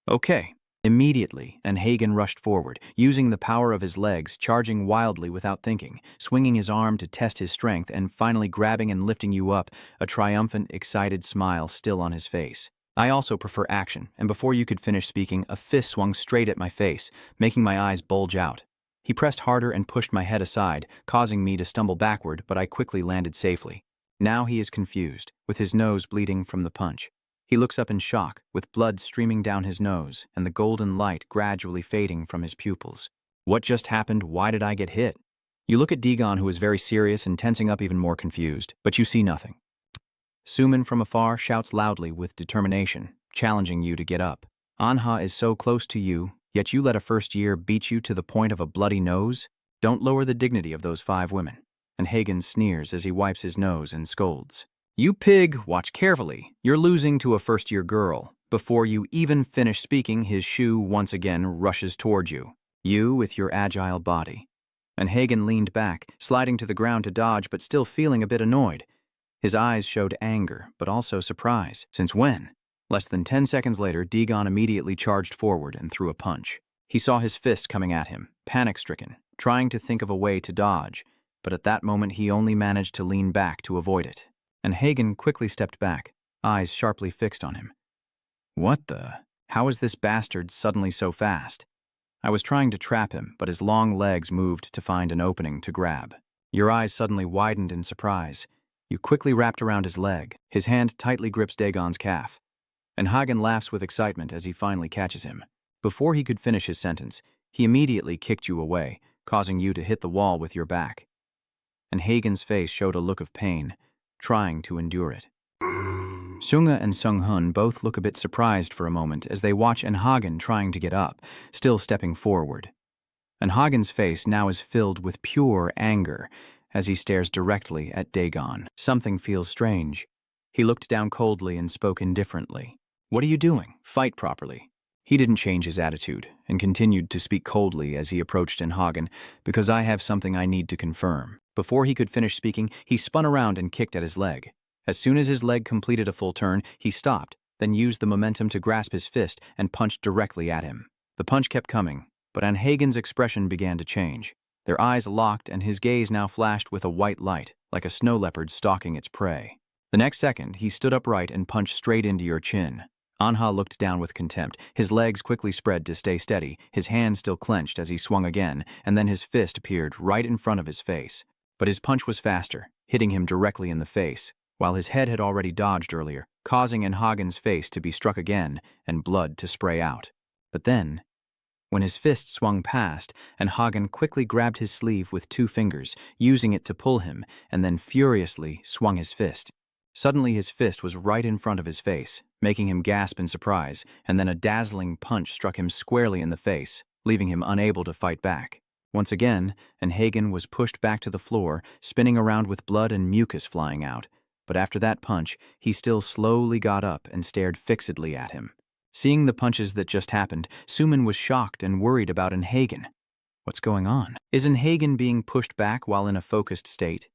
Okay. Immediately, and Hagen rushed forward, using the power of his legs, charging wildly without thinking, swinging his arm to test his strength, and finally grabbing and lifting you up, a triumphant, excited smile still on his face. I also prefer action, and before you could finish speaking, a fist swung straight at my face, making my eyes bulge out. He pressed harder and pushed my head aside, causing me to stumble backward, but I quickly landed safely. Now he is confused, with his nose bleeding from the punch. He looks up in shock, with blood streaming down his nose and the golden light gradually fading from his pupils. What just happened? Why did I get hit? You look at Dagon, who is very serious and tensing up, even more confused, but you see nothing. Suman from afar shouts loudly with determination, challenging you to get up. Anha is so close to you, yet you let a first year beat you to the point of a bloody nose? Don't lower the dignity of those 5 women. And Hagen sneers as he wipes his nose and scolds. You pig, watch carefully. You're losing to a first-year girl. Before you even finish speaking, his shoe once again rushes toward you. You with your agile body. And Hagen leaned back, sliding to the ground to dodge, but still feeling a bit annoyed. His eyes showed anger, but also surprise. Since when? Less than 10 seconds later, Dagon immediately charged forward and threw a punch. He saw his fist coming at him, panic-stricken, trying to think of a way to dodge, but at that moment he only managed to lean back to avoid it. And Hagen quickly stepped back, eyes sharply fixed on him. What the? How is this bastard suddenly so fast? I was trying to trap him, but his long legs moved to find an opening to grab. Your eyes suddenly widened in surprise. You quickly wrapped around his leg. His hand tightly grips Dagon's calf. And Hagen laughs with excitement as he finally catches him. Before he could finish his sentence, he immediately kicked you away, causing you to hit the wall with your back. And Hagen's face showed a look of pain, trying to endure it. Sunga and Sung-hun both look a bit surprised for a moment as they watch Hagen trying to get up, still stepping forward. And Hagen's face now is filled with pure anger as he stares directly at Dagon. Something feels strange. He looked down coldly and spoke indifferently. What are you doing? Fight properly. He didn't change his attitude and continued to speak coldly as he approached Hagen, because I have something I need to confirm. Before he could finish speaking, he spun around and kicked at his leg. As soon as his leg completed a full turn, he stopped, then used the momentum to grasp his fist and punched directly at him. The punch kept coming, but Hagen's expression began to change. Their eyes locked and his gaze now flashed with a white light, like a snow leopard stalking its prey. The next second, he stood upright and punched straight into your chin. Anha looked down with contempt. His legs quickly spread to stay steady, his hand still clenched as he swung again, and then his fist appeared right in front of his face. But his punch was faster, hitting him directly in the face, while his head had already dodged earlier, causing Hagen's face to be struck again and blood to spray out. But then, when his fist swung past, Hagen quickly grabbed his sleeve with 2 fingers, using it to pull him, and then furiously swung his fist. Suddenly his fist was right in front of his face, making him gasp in surprise, and then a dazzling punch struck him squarely in the face, leaving him unable to fight back. Once again, Hagen was pushed back to the floor, spinning around with blood and mucus flying out. But after that punch, he still slowly got up and stared fixedly at him. Seeing the punches that just happened, Suman was shocked and worried about Hagen. What's going on? Is Hagen being pushed back while in a focused state?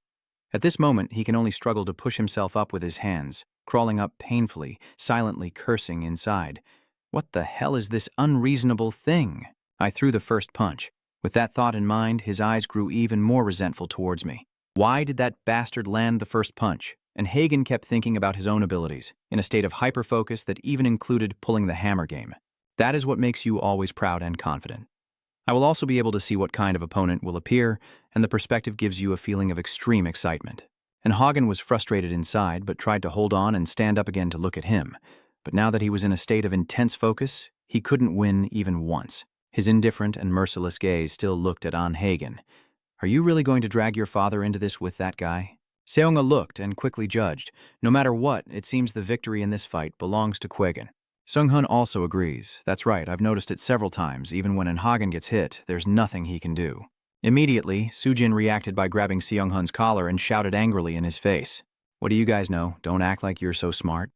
At this moment, he can only struggle to push himself up with his hands, crawling up painfully, silently cursing inside. What the hell is this unreasonable thing? I threw the first punch. With that thought in mind, his eyes grew even more resentful towards me. Why did that bastard land the first punch? And Hagen kept thinking about his own abilities, in a state of hyper-focus that even included pulling the hammer game. That is what makes you always proud and confident. I will also be able to see what kind of opponent will appear, and the perspective gives you a feeling of extreme excitement. And Hagen was frustrated inside, but tried to hold on and stand up again to look at him. But now that he was in a state of intense focus, he couldn't win even once. His indifferent and merciless gaze still looked at Hagen. Are you really going to drag your father into this with that guy? Seonga looked and quickly judged. No matter what, it seems the victory in this fight belongs to Kwegen. Sung-hun also agrees. That's right, I've noticed it several times. Even when Hagen gets hit, there's nothing he can do. Immediately, Sujin reacted by grabbing Seong-hun's collar and shouted angrily in his face. What do you guys know? Don't act like you're so smart.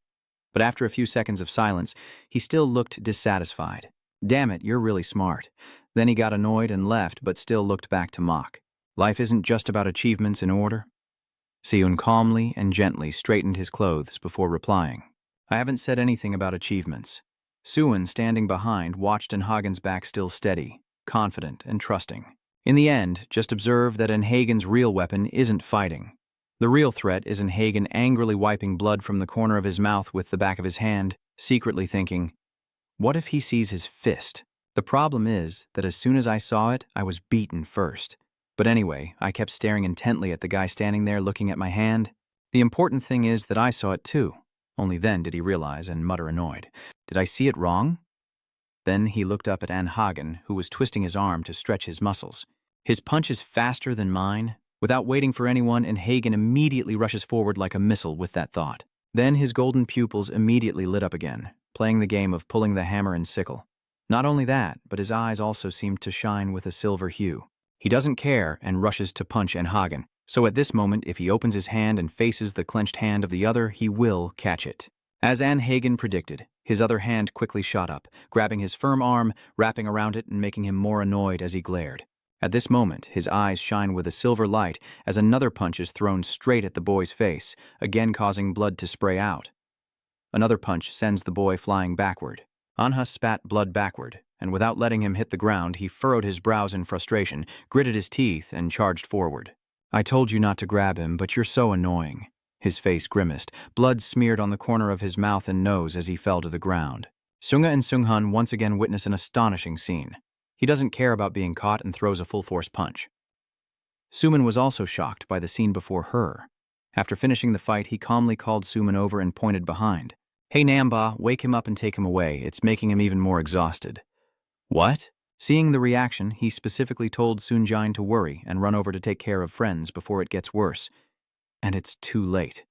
But after a few seconds of silence, he still looked dissatisfied. Damn it, you're really smart. Then he got annoyed and left, but still looked back to mock. Life isn't just about achievements in order. Seun calmly and gently straightened his clothes before replying. I haven't said anything about achievements. Suan, standing behind, watched Hagen's back still steady, confident and trusting. In the end, just observe that Hagen's real weapon isn't fighting. The real threat is Hagen angrily wiping blood from the corner of his mouth with the back of his hand, secretly thinking, what if he sees his fist? The problem is that as soon as I saw it, I was beaten first. But anyway, I kept staring intently at the guy standing there looking at my hand. The important thing is that I saw it too. Only then did he realize and mutter annoyed. Did I see it wrong? Then he looked up at Hagen, who was twisting his arm to stretch his muscles. His punch is faster than mine. Without waiting for anyone, Hagen immediately rushes forward like a missile with that thought. Then his golden pupils immediately lit up again, playing the game of pulling the hammer and sickle. Not only that, but his eyes also seemed to shine with a silver hue. He doesn't care and rushes to punch Hagen. So at this moment, if he opens his hand and faces the clenched hand of the other, he will catch it. As Hagen predicted, his other hand quickly shot up, grabbing his firm arm, wrapping around it and making him more annoyed as he glared. At this moment, his eyes shine with a silver light as another punch is thrown straight at the boy's face, again causing blood to spray out. Another punch sends the boy flying backward. Anha spat blood backward, and without letting him hit the ground, he furrowed his brows in frustration, gritted his teeth, and charged forward. I told you not to grab him, but you're so annoying. His face grimaced, blood smeared on the corner of his mouth and nose as he fell to the ground. Sunga and Sunghun once again witness an astonishing scene. He doesn't care about being caught and throws a full-force punch. Suman was also shocked by the scene before her. After finishing the fight, he calmly called Suman over and pointed behind. Hey Namba, wake him up and take him away. It's making him even more exhausted. What? Seeing the reaction, he specifically told Sunjine to worry and run over to take care of friends before it gets worse. And it's too late.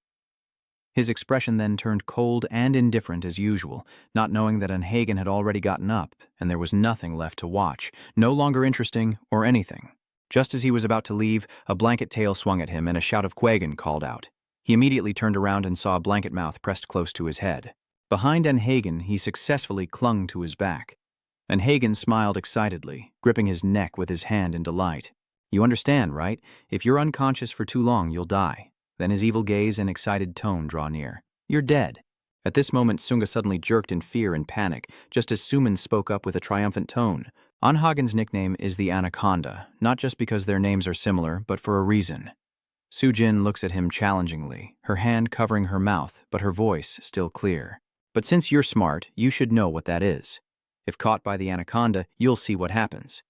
His expression then turned cold and indifferent as usual, not knowing that Hagen had already gotten up and there was nothing left to watch, no longer interesting or anything. Just as he was about to leave, a blanket tail swung at him and a shout of Quagan called out. He immediately turned around and saw a blanket mouth pressed close to his head. Behind Hagen, he successfully clung to his back. Hagen smiled excitedly, gripping his neck with his hand in delight. You understand, right? If you're unconscious for too long, you'll die. Then his evil gaze and excited tone draw near. You're dead. At this moment, Sunga suddenly jerked in fear and panic, just as Suman spoke up with a triumphant tone. Hagen's nickname is the Anaconda, not just because their names are similar, but for a reason. Sujin looks at him challengingly, her hand covering her mouth, but her voice still clear. But since you're smart, you should know what that is. If caught by the anaconda, you'll see what happens.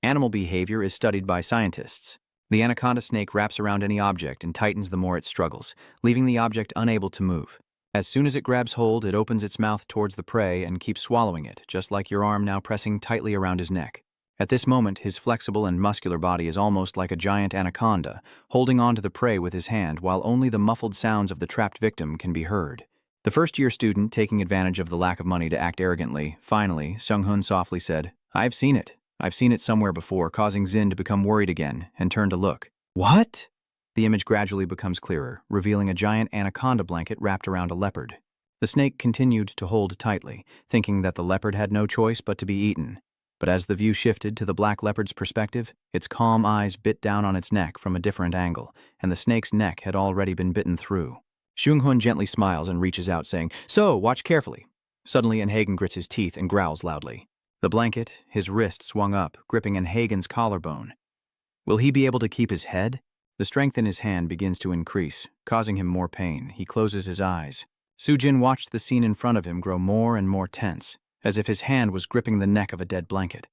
Animal behavior is studied by scientists. The anaconda snake wraps around any object and tightens the more it struggles, leaving the object unable to move. As soon as it grabs hold, it opens its mouth towards the prey and keeps swallowing it, just like your arm now pressing tightly around his neck. At this moment, his flexible and muscular body is almost like a giant anaconda, holding on to the prey with his hand while only the muffled sounds of the trapped victim can be heard. The first-year student, taking advantage of the lack of money to act arrogantly, finally, Sunghun softly said, I've seen it. I've seen it somewhere before, causing Zin to become worried again, and turn to look. What? The image gradually becomes clearer, revealing a giant anaconda blanket wrapped around a leopard. The snake continued to hold tightly, thinking that the leopard had no choice but to be eaten. But as the view shifted to the black leopard's perspective, its calm eyes bit down on its neck from a different angle, and the snake's neck had already been bitten through. Sunghun gently smiles and reaches out, saying, So, watch carefully. Suddenly, Hagen grits his teeth and growls loudly. The blanket, his wrist swung up, gripping Hagen's collarbone. Will he be able to keep his head? The strength in his hand begins to increase, causing him more pain. He closes his eyes. Sujin watched the scene in front of him grow more and more tense, as if his hand was gripping the neck of a dead blanket.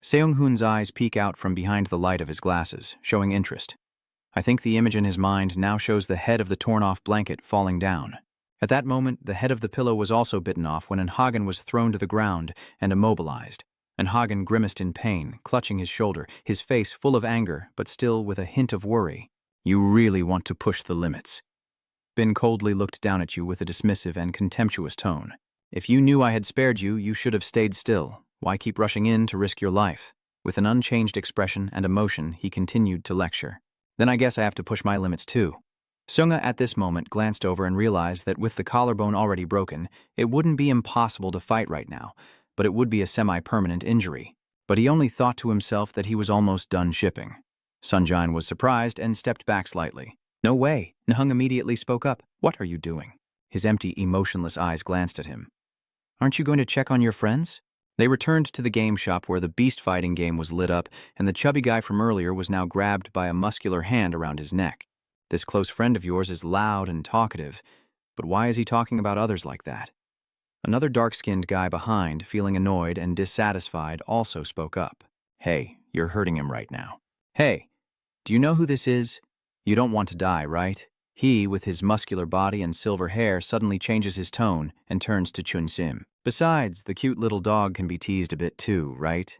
Seung-hoon's eyes peek out from behind the light of his glasses, showing interest. I think the image in his mind now shows the head of the torn-off blanket falling down. At that moment, the head of the pillow was also bitten off when Hagen was thrown to the ground and immobilized. Hagen grimaced in pain, clutching his shoulder, his face full of anger, but still with a hint of worry. You really want to push the limits. Bin coldly looked down at you with a dismissive and contemptuous tone. If you knew I had spared you, you should have stayed still. Why keep rushing in to risk your life? With an unchanged expression and emotion, he continued to lecture. Then I guess I have to push my limits too. Sunga at this moment glanced over and realized that with the collarbone already broken, it wouldn't be impossible to fight right now, but it would be a semi-permanent injury. But he only thought to himself that he was almost done shipping. Sunjine was surprised and stepped back slightly. No way, Nahung immediately spoke up. What are you doing? His empty, emotionless eyes glanced at him. Aren't you going to check on your friends? They returned to the game shop where the beast fighting game was lit up, and the chubby guy from earlier was now grabbed by a muscular hand around his neck. This close friend of yours is loud and talkative, but why is he talking about others like that? Another dark-skinned guy behind, feeling annoyed and dissatisfied, also spoke up. Hey, you're hurting him right now. Hey, do you know who this is? You don't want to die, right? He, with his muscular body and silver hair, suddenly changes his tone and turns to Chun-sim. Besides, the cute little dog can be teased a bit too, right?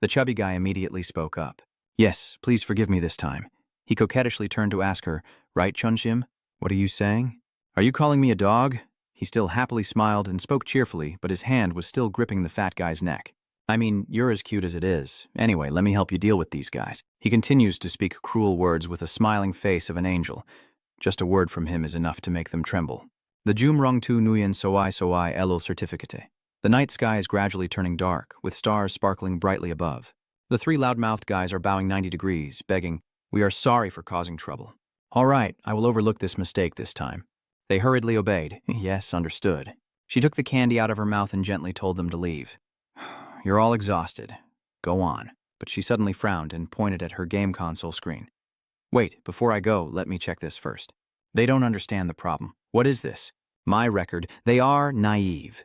The chubby guy immediately spoke up. Yes, please forgive me this time. He coquettishly turned to ask her, right, Chun-sim? What are you saying? Are you calling me a dog? He still happily smiled and spoke cheerfully, but his hand was still gripping the fat guy's neck. I mean, you're as cute as it is. Anyway, let me help you deal with these guys. He continues to speak cruel words with a smiling face of an angel. Just a word from him is enough to make them tremble. The Jumrong tu nuyen soai elul certificate. The night sky is gradually turning dark, with stars sparkling brightly above. The three loudmouthed guys are bowing 90 degrees, begging, "We are sorry for causing trouble." "All right, I will overlook this mistake this time." They hurriedly obeyed. Yes, understood. She took the candy out of her mouth and gently told them to leave. You're all exhausted. Go on. But she suddenly frowned and pointed at her game console screen. Wait, before I go, let me check this first. They don't understand the problem. What is this? My record. They are naive.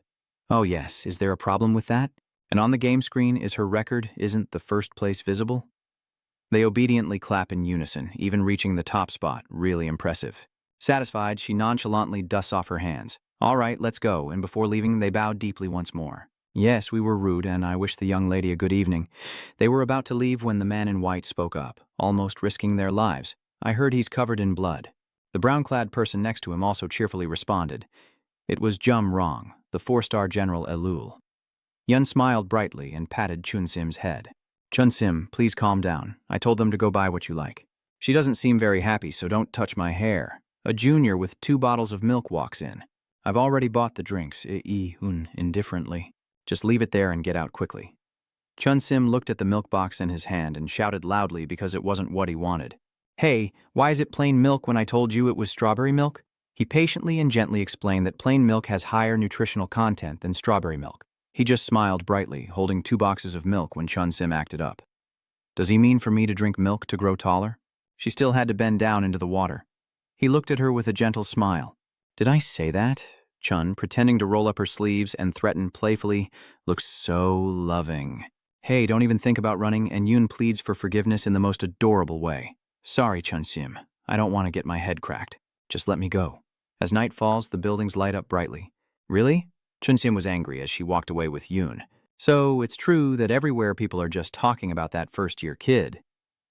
Oh yes, is there a problem with that? And on the game screen, is her record isn't the first place visible? They obediently clap in unison, even reaching the top spot. Really impressive. Satisfied, she nonchalantly dusts off her hands. All right, let's go, and before leaving, they bowed deeply once more. Yes, we were rude, and I wish the young lady a good evening. They were about to leave when the man in white spoke up, almost risking their lives. I heard he's covered in blood. The brown-clad person next to him also cheerfully responded. It was Jum Rong, the 4-star General Elul. Yun smiled brightly and patted Chun-sim's head. Chun-sim, please calm down. I told them to go buy what you like. She doesn't seem very happy, so don't touch my hair. A junior with 2 bottles of milk walks in. I've already bought the drinks, indifferently. Just leave it there and get out quickly. Chun-sim looked at the milk box in his hand and shouted loudly because it wasn't what he wanted. Hey, why is it plain milk when I told you it was strawberry milk? He patiently and gently explained that plain milk has higher nutritional content than strawberry milk. He just smiled brightly, holding 2 boxes of milk when Chun-sim acted up. Does he mean for me to drink milk to grow taller? She still had to bend down into the water. He looked at her with a gentle smile. Did I say that? Chun, pretending to roll up her sleeves and threaten playfully, looks so loving. Hey, don't even think about running, and Yoon pleads for forgiveness in the most adorable way. Sorry, Chun-sim. I don't want to get my head cracked. Just let me go. As night falls, the buildings light up brightly. Really? Chun-sim was angry as she walked away with Yoon. So it's true that everywhere people are just talking about that first-year kid.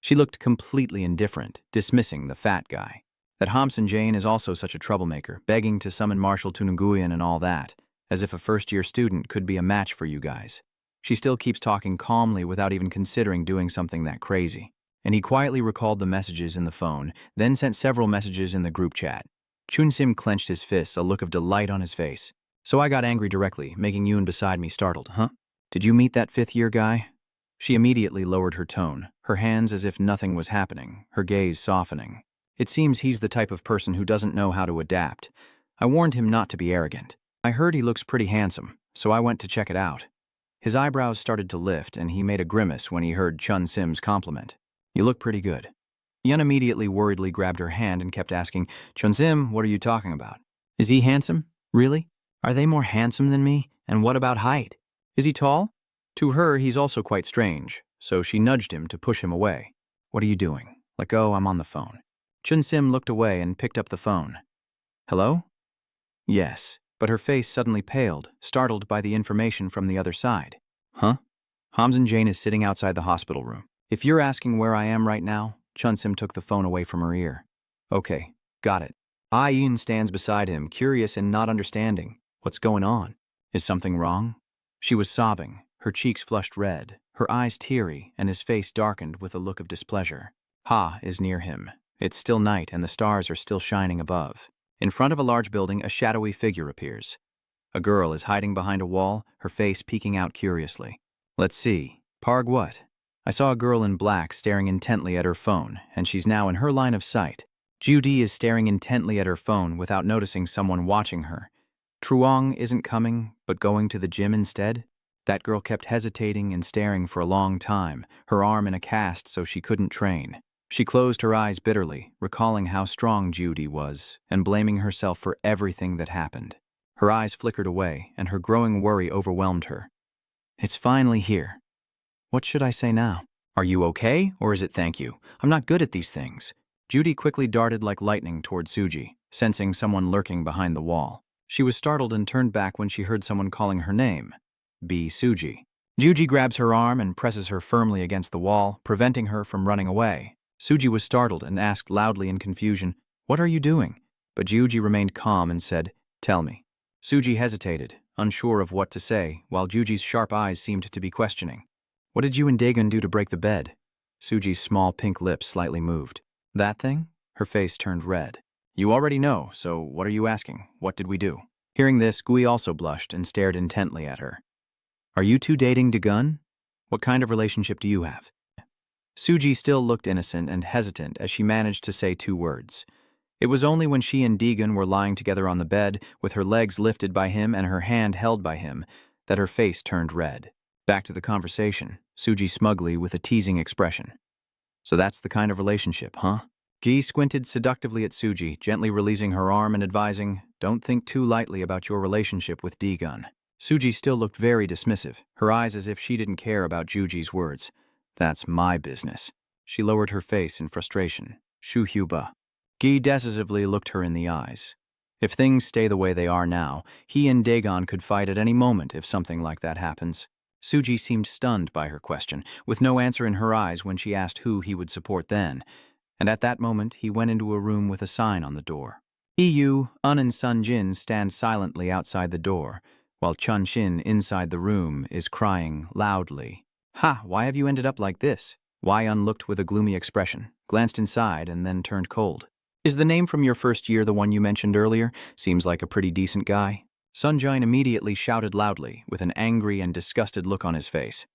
She looked completely indifferent, dismissing the fat guy. That Hamsun Jane is also such a troublemaker, begging to summon Marshal Tunuguyan and all that, as if a first-year student could be a match for you guys. She still keeps talking calmly without even considering doing something that crazy. And he quietly recalled the messages in the phone, then sent several messages in the group chat. Chun-sim clenched his fists, a look of delight on his face. So I got angry directly, making Yoon beside me startled. Huh? Did you meet that 5th-year guy? She immediately lowered her tone, her hands as if nothing was happening, her gaze softening. It seems he's the type of person who doesn't know how to adapt. I warned him not to be arrogant. I heard he looks pretty handsome, so I went to check it out. His eyebrows started to lift, and he made a grimace when he heard Chun-sim's compliment. You look pretty good. Yun immediately worriedly grabbed her hand and kept asking, Chun-sim, what are you talking about? Is he handsome? Really? Are they more handsome than me? And what about height? Is he tall? To her, he's also quite strange, so she nudged him to push him away. What are you doing? Let go, I'm on the phone. Chun-sim looked away and picked up the phone. Hello? Yes, but her face suddenly paled, startled by the information from the other side. Huh? Hamsun Jane is sitting outside the hospital room. If you're asking where I am right now, Chun-sim took the phone away from her ear. Okay, got it. Yoon stands beside him, curious and not understanding. What's going on? Is something wrong? She was sobbing, her cheeks flushed red, her eyes teary, and his face darkened with a look of displeasure. Ha is near him. It's still night and the stars are still shining above. In front of a large building, a shadowy figure appears. A girl is hiding behind a wall, her face peeking out curiously. Let's see. Parg what? I saw a girl in black staring intently at her phone, and she's now in her line of sight. Judy is staring intently at her phone without noticing someone watching her. Truong isn't coming, but going to the gym instead? That girl kept hesitating and staring for a long time, her arm in a cast so she couldn't train. She closed her eyes bitterly, recalling how strong Judy was, and blaming herself for everything that happened. Her eyes flickered away, and her growing worry overwhelmed her. It's finally here. What should I say now? Are you okay, or is it thank you? I'm not good at these things. Judy quickly darted like lightning toward Suji, sensing someone lurking behind the wall. She was startled and turned back when she heard someone calling her name. B. Suji. Juji grabs her arm and presses her firmly against the wall, preventing her from running away. Suji was startled and asked loudly in confusion, "What are you doing?" But Juji remained calm and said, "Tell me." Suji hesitated, unsure of what to say, while Juji's sharp eyes seemed to be questioning. "What did you and Dagon do to break the bed?" Suji's small pink lips slightly moved. "That thing?" Her face turned red. "You already know, so what are you asking? What did we do?" Hearing this, Gui also blushed and stared intently at her. "Are you two dating Dagon? What kind of relationship do you have?" Suji still looked innocent and hesitant as she managed to say 2 words. It was only when she and Dagon were lying together on the bed, with her legs lifted by him and her hand held by him, that her face turned red. Back to the conversation, Suji smugly with a teasing expression. "So that's the kind of relationship, huh?" Gi squinted seductively at Suji, gently releasing her arm and advising, "Don't think too lightly about your relationship with Dagon." Suji still looked very dismissive, her eyes as if she didn't care about Juji's words. "That's my business." She lowered her face in frustration. "Shu Hyuba." Gi decisively looked her in the eyes. If things stay the way they are now, he and Dagon could fight at any moment if something like that happens. Suji seemed stunned by her question, with no answer in her eyes when she asked who he would support then. And at that moment, he went into a room with a sign on the door. EU, Un and Sun Jin stand silently outside the door, while Chun Shin inside the room is crying loudly. "Ha, why have you ended up like this?" Wai Un looked with a gloomy expression, glanced inside, and then turned cold. "Is the name from your first year the one you mentioned earlier? Seems like a pretty decent guy." Sun Jin immediately shouted loudly, with an angry and disgusted look on his face.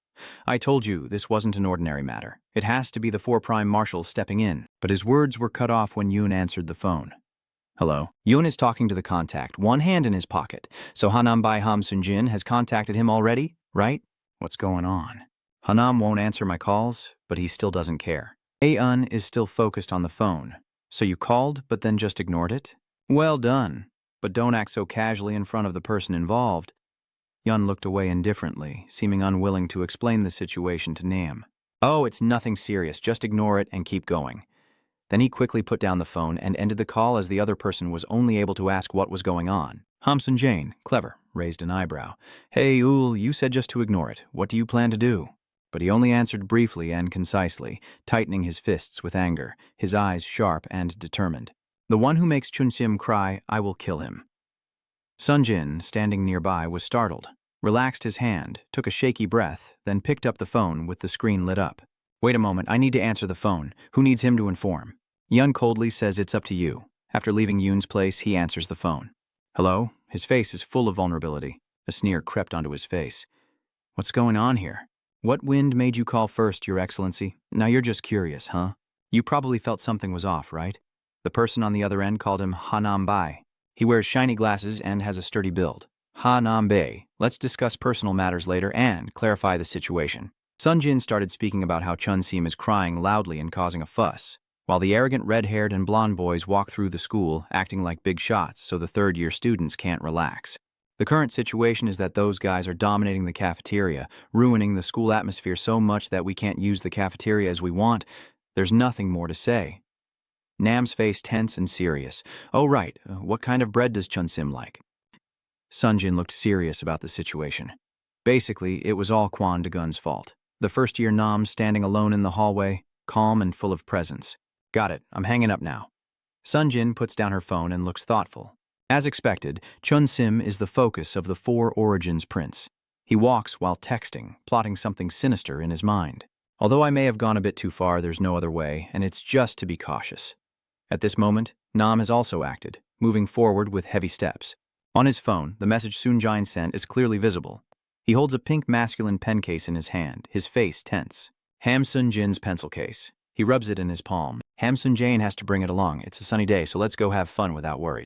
"I told you this wasn't an ordinary matter. It has to be the 4 Prime Marshal stepping in." But his words were cut off when Yoon answered the phone. "Hello?" Yoon is talking to the contact, one hand in his pocket. "So Hanam Bai Ham Sunjin has contacted him already, right? What's going on?" Hanam won't answer my calls, but he still doesn't care. Aeun is still focused on the phone. "So you called, but then just ignored it? Well done. But don't act so casually in front of the person involved." Yun looked away indifferently, seeming unwilling to explain the situation to Nam. "Oh, it's nothing serious. Just ignore it and keep going." Then he quickly put down the phone and ended the call as the other person was only able to ask what was going on. Hamsun Jane, clever, raised an eyebrow. "Hey, Ul, you said just to ignore it. What do you plan to do?" But he only answered briefly and concisely, tightening his fists with anger, his eyes sharp and determined. "The one who makes Chunsim cry, I will kill him." Sunjin, standing nearby, was startled, relaxed his hand, took a shaky breath, then picked up the phone with the screen lit up. "Wait a moment, I need to answer the phone. Who needs him to inform?" Yun coldly says it's up to you. After leaving Yoon's place, he answers the phone. "Hello?" His face is full of vulnerability. A sneer crept onto his face. "What's going on here?" "What wind made you call first, Your Excellency? Now you're just curious, huh? You probably felt something was off, right?" The person on the other end called him Hanam Bai. He wears shiny glasses and has a sturdy build. "Hanam Bai, let's discuss personal matters later and clarify the situation." Sunjin started speaking about how Chun-Sim is crying loudly and causing a fuss, while the arrogant red-haired and blonde boys walk through the school acting like big shots so the third-year students can't relax. The current situation is that those guys are dominating the cafeteria, ruining the school atmosphere so much that we can't use the cafeteria as we want. There's nothing more to say. Nam's face tense and serious. "Oh right, what kind of bread does Chun-Sim like?" Sunjin looked serious about the situation. Basically, it was all Kwon Dagun's fault. The first-year Nam standing alone in the hallway, calm and full of presence. "Got it, I'm hanging up now." Sunjin puts down her phone and looks thoughtful. As expected, Chun-Sim is the focus of the 4 Origins Prince. He walks while texting, plotting something sinister in his mind. Although I may have gone a bit too far, there's no other way, and it's just to be cautious. At this moment, Nam has also acted, moving forward with heavy steps. On his phone, the message Sunjin sent is clearly visible. He holds a pink masculine pen case in his hand, his face tense. Hamsun Jin's pencil case. He rubs it in his palm. "Hamsun Jin has to bring it along. It's a sunny day, so let's go have fun without worry."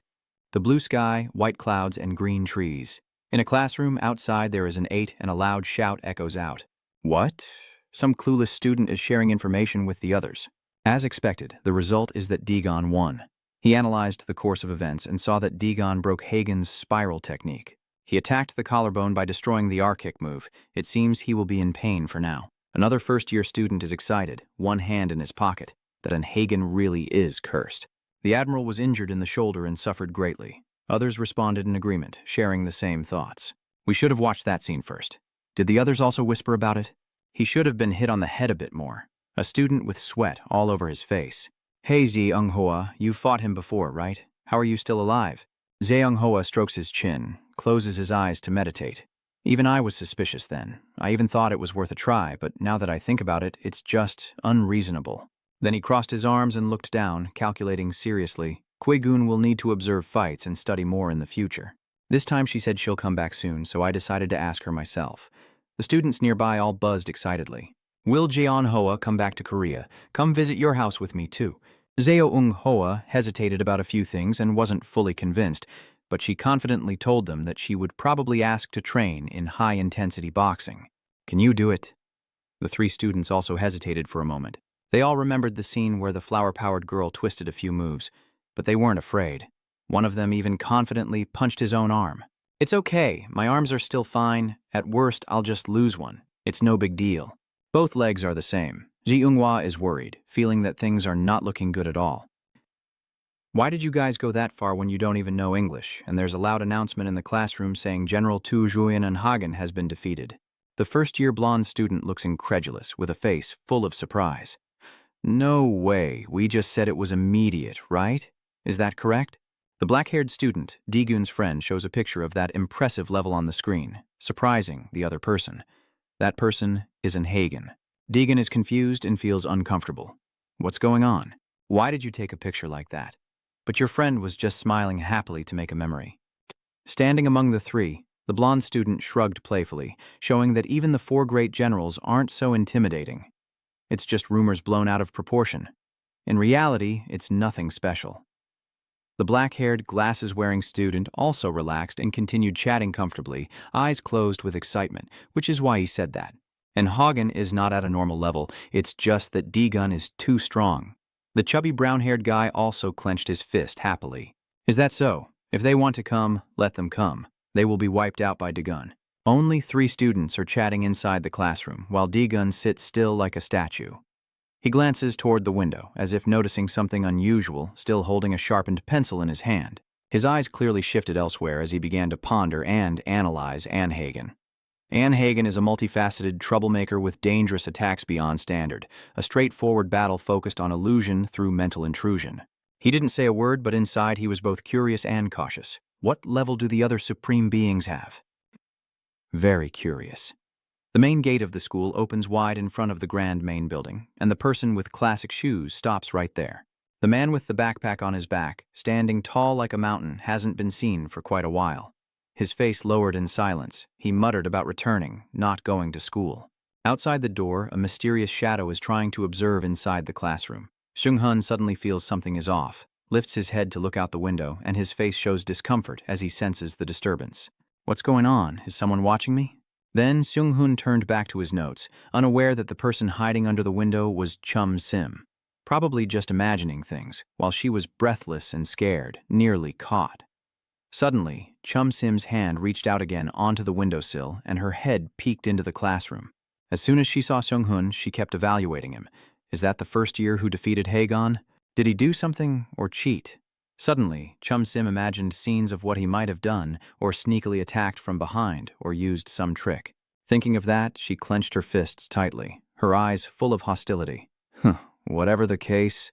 The blue sky, white clouds, and green trees. In a classroom outside there is an 8 and a loud shout echoes out. What? Some clueless student is sharing information with the others. As expected, the result is that Dagon won. He analyzed the course of events and saw that Dagon broke Hagen's spiral technique. He attacked the collarbone by destroying the R-kick move. It seems he will be in pain for now. Another first-year student is excited, one hand in his pocket. that an Hagen really is cursed. The admiral was injured in the shoulder and suffered greatly. Others responded in agreement, sharing the same thoughts. We should have watched that scene first. Did the others also whisper about it? He should have been hit on the head a bit more. A student with sweat all over his face. Hey Zeung-hoa, you fought him before, right? How are you still alive? Zeung-hoa strokes his chin, closes his eyes to meditate. Even I was suspicious then. I even thought it was worth a try, but now that I think about it, it's just unreasonable. Then he crossed his arms and looked down, calculating seriously. Kui-gun will need to observe fights and study more in the future. This time she said she'll come back soon, so I decided to ask her myself. The students nearby all buzzed excitedly. Will Jeon-hoa come back to Korea? Come visit your house with me too. Zeung-hoa hesitated about a few things and wasn't fully convinced, but she confidently told them that she would probably ask to train in high-intensity boxing. Can you do it? The three students also hesitated for a moment. They all remembered the scene where the flower-powered girl twisted a few moves, but they weren't afraid. One of them even confidently punched his own arm. It's okay, my arms are still fine. At worst, I'll just lose one. It's no big deal. Both legs are the same. Ji-eung-hwa is worried, feeling that things are not looking good at all. Why did you guys go that far when you don't even know English, and there's a loud announcement in the classroom saying General Tu Juyen and Hagen has been defeated? The first-year blonde student looks incredulous, with a face full of surprise. No way, we just said it was immediate, right? Is that correct? The black-haired student, Daegun's friend, shows a picture of that impressive level on the screen, surprising the other person. That person is an Hagen. Daegun is confused and feels uncomfortable. What's going on? Why did you take a picture like that? But your friend was just smiling happily to make a memory. Standing among the three, the blonde student shrugged playfully, showing that even the four great generals aren't so intimidating. It's just rumors blown out of proportion. In reality, it's nothing special. The black-haired, glasses-wearing student also relaxed and continued chatting comfortably, eyes closed with excitement, which is why he said that. And Hagen is not at a normal level, it's just that Daegun is too strong. The chubby brown-haired guy also clenched his fist happily. Is that so? If they want to come, let them come. They will be wiped out by Daegun. Only 3 students are chatting inside the classroom, while Daegun sits still like a statue. He glances toward the window, as if noticing something unusual, still holding a sharpened pencil in his hand. His eyes clearly shifted elsewhere as he began to ponder and analyze Anne Hagen. Anne Hagen is a multifaceted troublemaker with dangerous attacks beyond standard, a straightforward battle focused on illusion through mental intrusion. He didn't say a word, but inside he was both curious and cautious. What level do the other supreme beings have? Very curious. The main gate of the school opens wide in front of the grand main building, and the person with classic shoes stops right there. The man with the backpack on his back, standing tall like a mountain, hasn't been seen for quite a while. His face lowered in silence, he muttered about returning, not going to school. Outside the door, a mysterious shadow is trying to observe inside the classroom. Seung-hun suddenly feels something is off, lifts his head to look out the window, and his face shows discomfort as he senses the disturbance. What's going on? Is someone watching me? Then Seung-hun turned back to his notes, unaware that the person hiding under the window was Chum Sim, probably just imagining things, while she was breathless and scared, nearly caught. Suddenly, Chum Sim's hand reached out again onto the windowsill, and her head peeked into the classroom. As soon as she saw Seung-hun, she kept evaluating him. Is that the first year who defeated Hagon? Did he do something or cheat? Suddenly, Chum Sim imagined scenes of what he might have done, or sneakily attacked from behind, or used some trick. Thinking of that, she clenched her fists tightly, her eyes full of hostility. Whatever the case,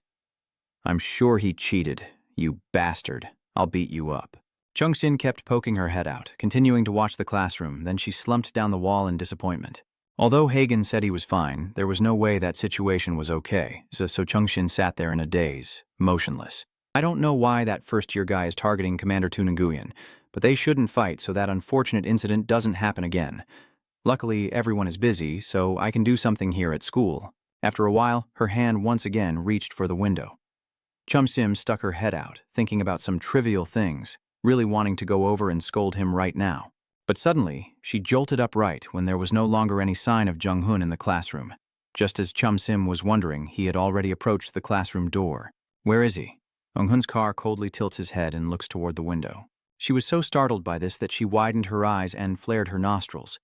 I'm sure he cheated. You bastard. I'll beat you up. Chung-sin kept poking her head out, continuing to watch the classroom, then she slumped down the wall in disappointment. Although Hagen said he was fine, there was no way that situation was okay, so Chung-sin sat there in a daze, motionless. I don't know why that first-year guy is targeting Commander Tu Nguyen, but they shouldn't fight so that unfortunate incident doesn't happen again. Luckily, everyone is busy, so I can do something here at school. After a while, her hand once again reached for the window. Chum Sim stuck her head out, thinking about some trivial things, really wanting to go over and scold him right now. But suddenly, she jolted upright when there was no longer any sign of Jung-hun in the classroom. Just as Chum Sim was wondering, he had already approached the classroom door. Where is he? Jung-hun's car coldly tilts his head and looks toward the window. She was so startled by this that she widened her eyes and flared her nostrils.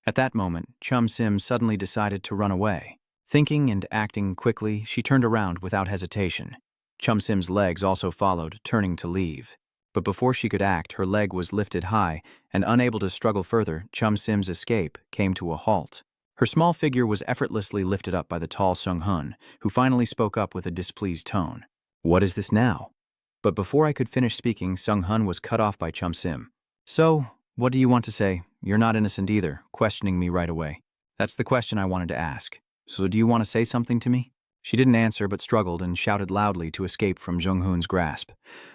At that moment, Chum Sim suddenly decided to run away. Thinking and acting quickly, she turned around without hesitation. Chum Sim's legs also followed, turning to leave. But before she could act, her leg was lifted high, and unable to struggle further, Chum Sim's escape came to a halt. Her small figure was effortlessly lifted up by the tall Sung-hun, who finally spoke up with a displeased tone. "What is this now?" But before I could finish speaking, Sung-hun was cut off by Chum Sim. "So, what do you want to say? You're not innocent either," questioning me right away. "That's the question I wanted to ask. So do you want to say something to me?" She didn't answer but struggled and shouted loudly to escape from Jung-hoon's grasp.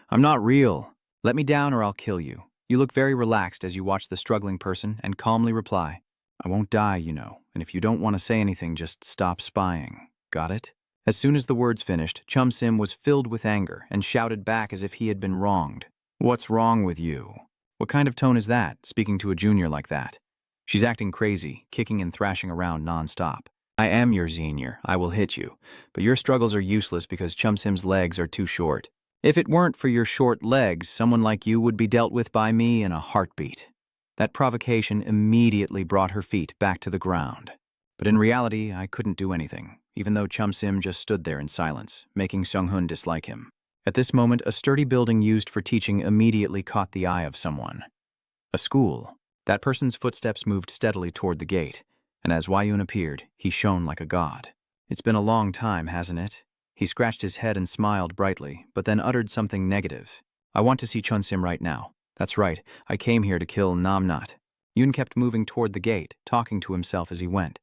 "I'm not real. Let me down or I'll kill you." You look very relaxed as you watch the struggling person and calmly reply, "I won't die, you know, and if you don't want to say anything, just stop spying. Got it?" As soon as the words finished, Chum Sim was filled with anger and shouted back as if he had been wronged. "What's wrong with you? What kind of tone is that, speaking to a junior like that?" She's acting crazy, kicking and thrashing around non-stop. "I am your senior. I will hit you. But your struggles are useless because Chum Sim's legs are too short. If it weren't for your short legs, someone like you would be dealt with by me in a heartbeat." That provocation immediately brought her feet back to the ground. But in reality, I couldn't do anything, even though Chum Sim just stood there in silence, making Sung-hun dislike him. At this moment, a sturdy building used for teaching immediately caught the eye of someone. A school. That person's footsteps moved steadily toward the gate, and as Wayun appeared, he shone like a god. "It's been a long time, hasn't it?" He scratched his head and smiled brightly, but then uttered something negative. "I want to see Chun Sim right now. That's right, I came here to kill Namnat." Yoon kept moving toward the gate, talking to himself as he went.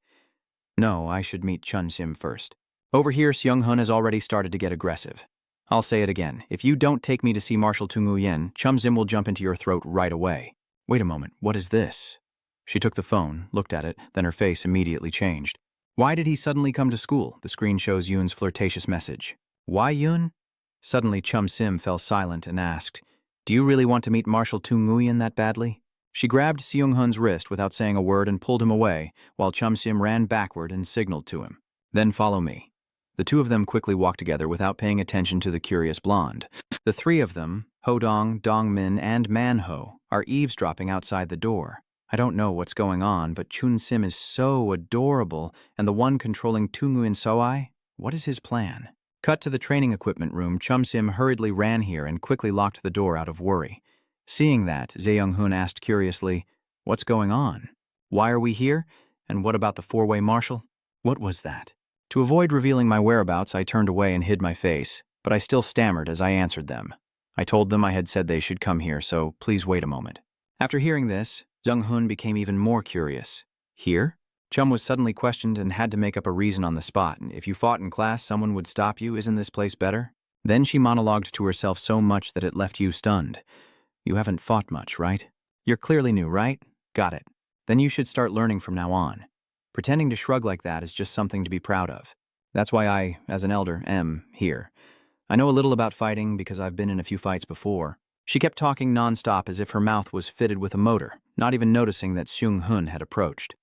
"No, I should meet Chun Sim first." Over here, Seung-hun has already started to get aggressive. "I'll say it again. If you don't take me to see Marshal Tung-Yen, Chum Sim will jump into your throat right away." "Wait a moment, what is this?" She took the phone, looked at it, then her face immediately changed. "Why did he suddenly come to school?" The screen shows Yoon's flirtatious message. "Why, Yoon?" Suddenly, Chum Sim fell silent and asked, "Do you really want to meet Marshal Tung Nguyen that badly?" She grabbed Seung-hun's wrist without saying a word and pulled him away, while Chum Sim ran backward and signaled to him. "Then follow me." The two of them quickly walked together without paying attention to the curious blonde. The three of them, Ho-dong, Dong-min, and Man-ho, are eavesdropping outside the door. I don't know what's going on, but Chun Sim is so adorable, and the one controlling Tung Nguyen Soai, what is his plan? Cut to the training equipment room. Chum Sim hurriedly ran here and quickly locked the door out of worry. Seeing that, Zae-young-hoon asked curiously, "What's going on? Why are we here? And what about the four-way marshal?" "What was that?" To avoid revealing my whereabouts, I turned away and hid my face, but I still stammered as I answered them. I told them I had said they should come here, so please wait a moment. After hearing this, Jung-hoon became even more curious. "Here?" Chum was suddenly questioned and had to make up a reason on the spot. "If you fought in class, someone would stop you. Isn't this place better?" Then she monologued to herself so much that it left you stunned. "You haven't fought much, right? You're clearly new, right? Got it. Then you should start learning from now on. Pretending to shrug like that is just something to be proud of. That's why I, as an elder, am here. I know a little about fighting because I've been in a few fights before." She kept talking nonstop as if her mouth was fitted with a motor, not even noticing that Seung-hun had approached.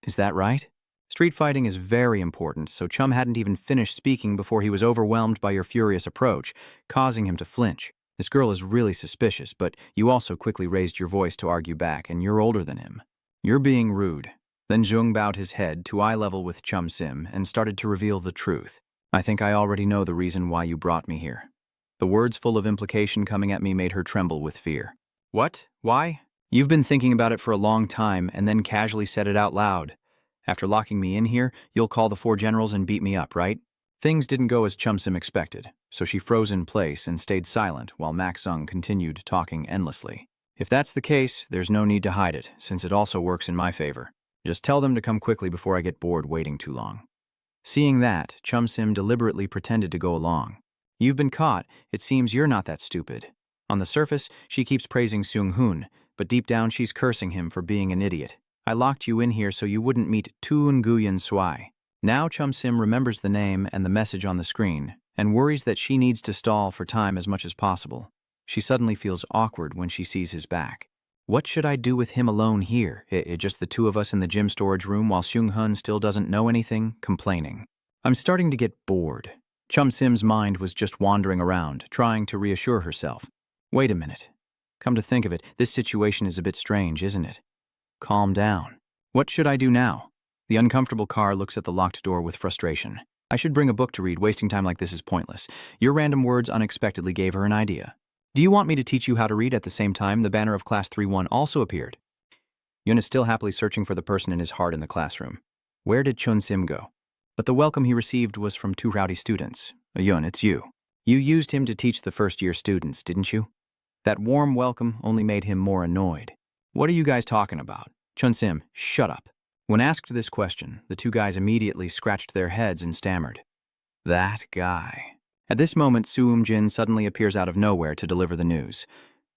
"Is that right? Street fighting is very important, so Chum hadn't even finished speaking before he was overwhelmed by your furious approach, causing him to flinch. This girl is really suspicious, but you also quickly raised your voice to argue back, and you're older than him. You're being rude." Then Jung bowed his head to eye level with Chum Sim and started to reveal the truth. "I think I already know the reason why you brought me here." The words full of implication coming at me made her tremble with fear. "What? Why?" "You've been thinking about it for a long time and then casually said it out loud. After locking me in here, you'll call the four generals and beat me up, right?" Things didn't go as Chum Sim expected, so she froze in place and stayed silent while Mak Sung continued talking endlessly. "If that's the case, there's no need to hide it, since it also works in my favor. Just tell them to come quickly before I get bored waiting too long." Seeing that, Chum Sim deliberately pretended to go along. "You've been caught. It seems you're not that stupid." On the surface, she keeps praising Seung-hoon, but deep down she's cursing him for being an idiot. "I locked you in here so you wouldn't meet Toon Nguyen Swai." Now Chum Sim remembers the name and the message on the screen, and worries that she needs to stall for time as much as possible. She suddenly feels awkward when she sees his back. What should I do with him alone here? Just the two of us in the gym storage room while Seung-hun still doesn't know anything, complaining. I'm starting to get bored. Chum Sim's mind was just wandering around, trying to reassure herself. Wait a minute. Come to think of it, this situation is a bit strange, isn't it? Calm down. What should I do now? The uncomfortable car looks at the locked door with frustration. I should bring a book to read. Wasting time like this is pointless. Your random words unexpectedly gave her an idea. Do you want me to teach you how to read? At the same time, the banner of Class 3-1 also appeared. Yun is still happily searching for the person in his heart in the classroom. Where did Chun Sim go? But the welcome he received was from two rowdy students. Yun, it's you. You used him to teach the first-year students, didn't you? That warm welcome only made him more annoyed. What are you guys talking about? Chun Sim, shut up. When asked this question, the two guys immediately scratched their heads and stammered. That guy. At this moment, Suum Jin suddenly appears out of nowhere to deliver the news.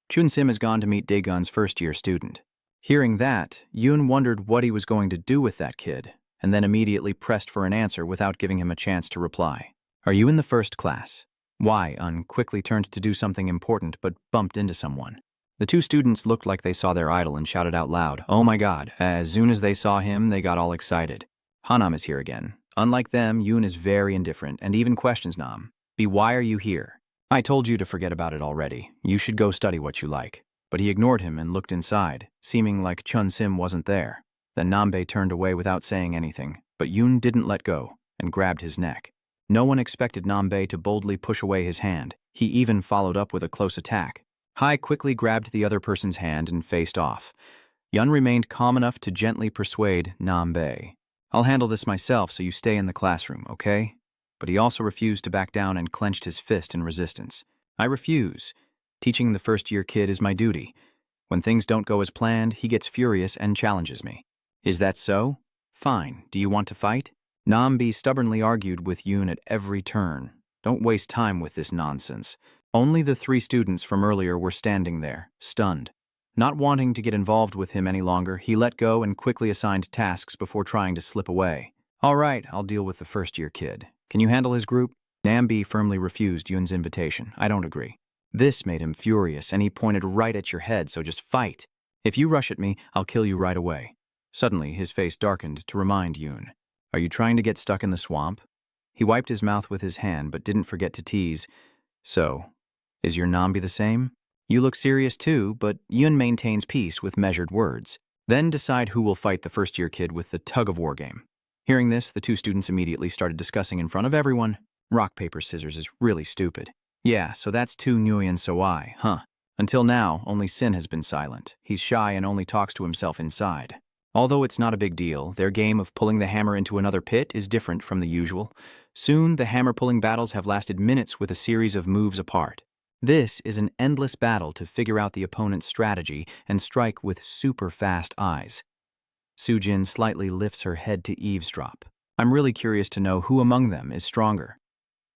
Chun Sim has gone to meet Daegun's first-year student. Hearing that, Yoon wondered what he was going to do with that kid, and then immediately pressed for an answer without giving him a chance to reply. Are you in the first class? Un quickly turned to do something important but bumped into someone. The two students looked like they saw their idol and shouted out loud, "Oh my god." As soon as they saw him, they got all excited. Hanam is here again. Unlike them, Yoon is very indifferent and even questions Nam. Why are you here? I told you to forget about it already. You should go study what you like. But he ignored him and looked inside, seeming like Chun Sim wasn't there. Then Nambae turned away without saying anything, but Yoon didn't let go and grabbed his neck. No one expected Nambae to boldly push away his hand. He even followed up with a close attack. Hai quickly grabbed the other person's hand and faced off. Yun remained calm enough to gently persuade Nambae. I'll handle this myself, so you stay in the classroom, okay? But he also refused to back down and clenched his fist in resistance. I refuse. Teaching the first-year kid is my duty. When things don't go as planned, he gets furious and challenges me. Is that so? Fine. Do you want to fight? Nambi stubbornly argued with Yoon at every turn. Don't waste time with this nonsense. Only the three students from earlier were standing there, stunned. Not wanting to get involved with him any longer, he let go and quickly assigned tasks before trying to slip away. All right, I'll deal with the first-year kid. Can you handle his group? Nambi firmly refused Yoon's invitation. I don't agree. This made him furious, and he pointed right at your head, so just fight. If you rush at me, I'll kill you right away. Suddenly, his face darkened to remind Yoon. Are you trying to get stuck in the swamp? He wiped his mouth with his hand, but didn't forget to tease. So, is your Nambi the same? You look serious too, but Yoon maintains peace with measured words. Then decide who will fight the first-year kid with the tug-of-war game. Hearing this, the two students immediately started discussing in front of everyone. Rock, paper, scissors is really stupid. Yeah, so that's two Nguyen Soai, huh? Until now, only Sin has been silent. He's shy and only talks to himself inside. Although it's not a big deal, their game of pulling the hammer into another pit is different from the usual. Soon, the hammer-pulling battles have lasted minutes with a series of moves apart. This is an endless battle to figure out the opponent's strategy and strike with super-fast eyes. Sujin slightly lifts her head to eavesdrop. I'm really curious to know who among them is stronger.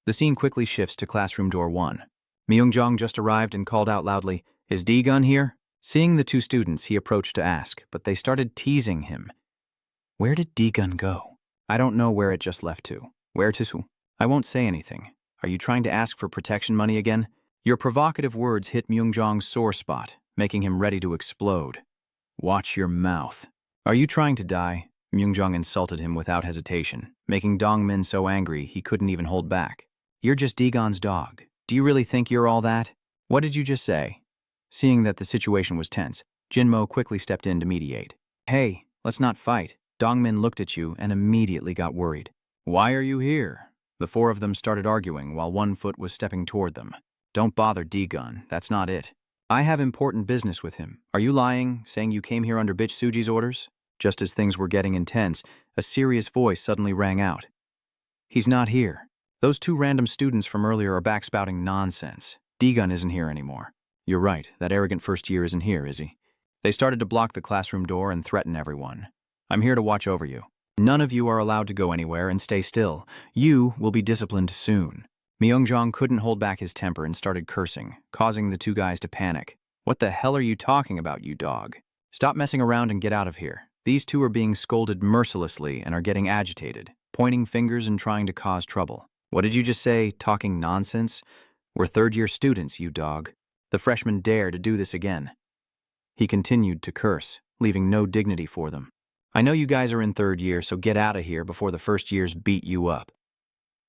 The scene quickly shifts to classroom door 1. Myungjong just arrived and called out loudly, "Is D-Gun here?" Seeing the two students, he approached to ask, but they started teasing him. Where did D-Gun go? I don't know where it just left to. Where to? I won't say anything. Are you trying to ask for protection money again? Your provocative words hit Myungjong's sore spot, making him ready to explode. Watch your mouth. Are you trying to die? Myungjong insulted him without hesitation, making Dongmin so angry he couldn't even hold back. You're just D-Gun's dog. Do you really think you're all that? What did you just say? Seeing that the situation was tense, Jinmo quickly stepped in to mediate. Hey, let's not fight. Dongmin looked at you and immediately got worried. Why are you here? The four of them started arguing while one foot was stepping toward them. Don't bother D-Gun, that's not it. I have important business with him. Are you lying, saying you came here under Bitch Suji's orders? Just as things were getting intense, a serious voice suddenly rang out. He's not here. Those two random students from earlier are back spouting nonsense. D-Gun isn't here anymore. You're right, that arrogant first year isn't here, is he? They started to block the classroom door and threaten everyone. I'm here to watch over you. None of you are allowed to go anywhere and stay still. You will be disciplined soon. Myungjong couldn't hold back his temper and started cursing, causing the two guys to panic. What the hell are you talking about, you dog? Stop messing around and get out of here. These two are being scolded mercilessly and are getting agitated, pointing fingers and trying to cause trouble. What did you just say, talking nonsense? We're third-year students, you dog. The freshmen dare to do this again. He continued to curse, leaving no dignity for them. I know you guys are in third year, so get out of here before the first years beat you up.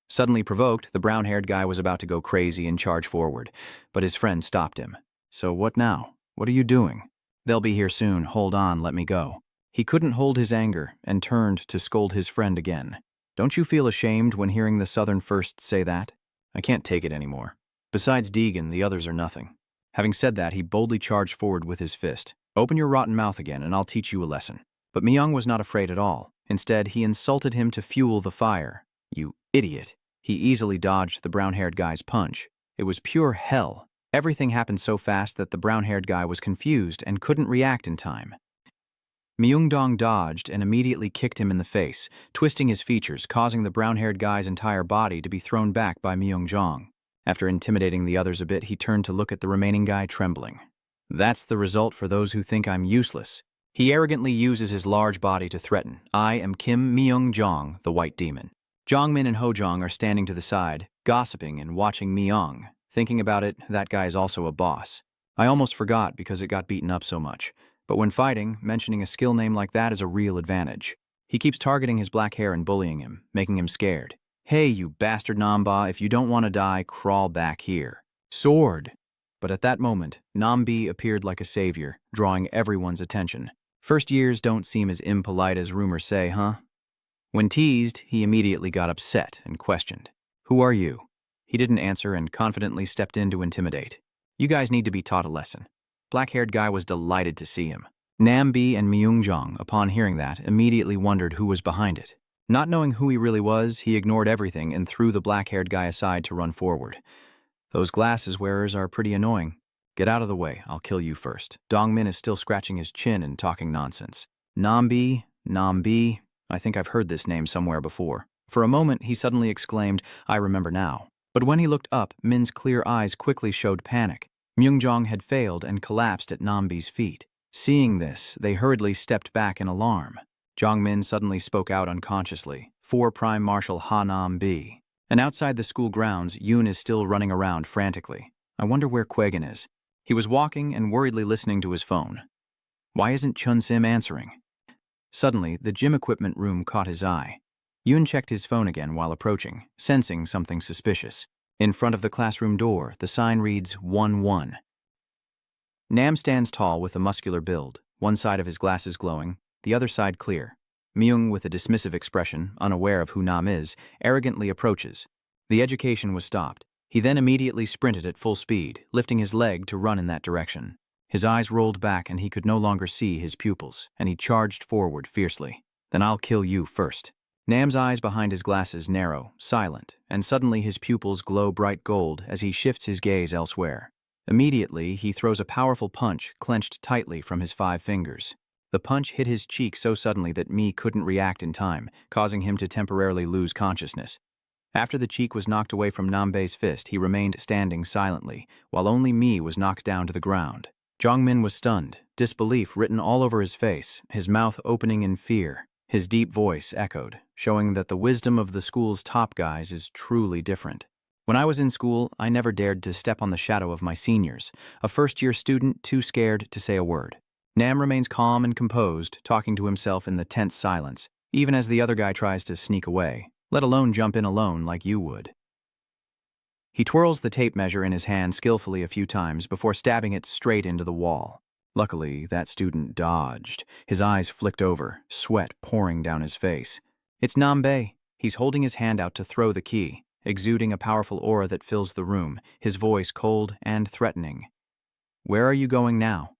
Suddenly provoked, the brown-haired guy was about to go crazy and charge forward, but his friend stopped him. So what now? What are you doing? They'll be here soon. Hold on, let me go. He couldn't hold his anger and turned to scold his friend again. Don't you feel ashamed when hearing the Southern First say that? I can't take it anymore. Besides Deegan, the others are nothing. Having said that, he boldly charged forward with his fist. Open your rotten mouth again and I'll teach you a lesson. But Myung was not afraid at all. Instead, he insulted him to fuel the fire. You idiot. He easily dodged the brown-haired guy's punch. It was pure hell. Everything happened so fast that the brown-haired guy was confused and couldn't react in time. Myung-dong dodged and immediately kicked him in the face, twisting his features, causing the brown-haired guy's entire body to be thrown back by Myung-jong. After intimidating the others a bit, he turned to look at the remaining guy, trembling. That's the result for those who think I'm useless. He arrogantly uses his large body to threaten. I am Kim Myung-jong, the White Demon. Jongmin and Hojong are standing to the side, gossiping and watching Myung. Thinking about it, that guy is also a boss. I almost forgot because it got beaten up so much. But when fighting, mentioning a skill name like that is a real advantage. He keeps targeting his black hair and bullying him, making him scared. Hey, you bastard Namba, if you don't want to die, crawl back here. Sword! But at that moment, Nambi appeared like a savior, drawing everyone's attention. First years don't seem as impolite as rumors say, huh? When teased, he immediately got upset and questioned. Who are you? He didn't answer and confidently stepped in to intimidate. You guys need to be taught a lesson. Black-haired guy was delighted to see him. Nambi and Myung-jong, upon hearing that, immediately wondered who was behind it. Not knowing who he really was, he ignored everything and threw the black-haired guy aside to run forward. Those glasses wearers are pretty annoying. Get out of the way, I'll kill you first. Dongmin is still scratching his chin and talking nonsense. Nambi, I think I've heard this name somewhere before. For a moment, he suddenly exclaimed, I remember now. But when he looked up, Min's clear eyes quickly showed panic. Myung-jong had failed and collapsed at Nambi's feet. Seeing this, they hurriedly stepped back in alarm. Jongmin suddenly spoke out unconsciously. 4 Prime Marshal Ha Nam-bi. And outside the school grounds, Yoon is still running around frantically. I wonder where Kwegan is. He was walking and worriedly listening to his phone. Why isn't Chun-sim answering? Suddenly, the gym equipment room caught his eye. Yoon checked his phone again while approaching, sensing something suspicious. In front of the classroom door, the sign reads 1-1. Nam stands tall with a muscular build, one side of his glasses glowing, the other side clear. Myung, with a dismissive expression, unaware of who Nam is, arrogantly approaches. The education was stopped. He then immediately sprinted at full speed, lifting his leg to run in that direction. His eyes rolled back and he could no longer see his pupils, and he charged forward fiercely. Then I'll kill you first. Nam's eyes behind his glasses narrow, silent, and suddenly his pupils glow bright gold as he shifts his gaze elsewhere. Immediately, he throws a powerful punch clenched tightly from his 5 fingers. The punch hit his cheek so suddenly that Mi couldn't react in time, causing him to temporarily lose consciousness. After the cheek was knocked away from Nambe's fist, he remained standing silently, while only Mi was knocked down to the ground. Jongmin was stunned, disbelief written all over his face, his mouth opening in fear. His deep voice echoed, showing that the wisdom of the school's top guys is truly different. When I was in school, I never dared to step on the shadow of my seniors, a first-year student too scared to say a word. Nam remains calm and composed, talking to himself in the tense silence, even as the other guy tries to sneak away, let alone jump in alone like you would. He twirls the tape measure in his hand skillfully a few times before stabbing it straight into the wall. Luckily, that student dodged. His eyes flicked over, sweat pouring down his face. It's Nambe. He's holding his hand out to throw the key, exuding a powerful aura that fills the room, his voice cold and threatening. Where are you going now?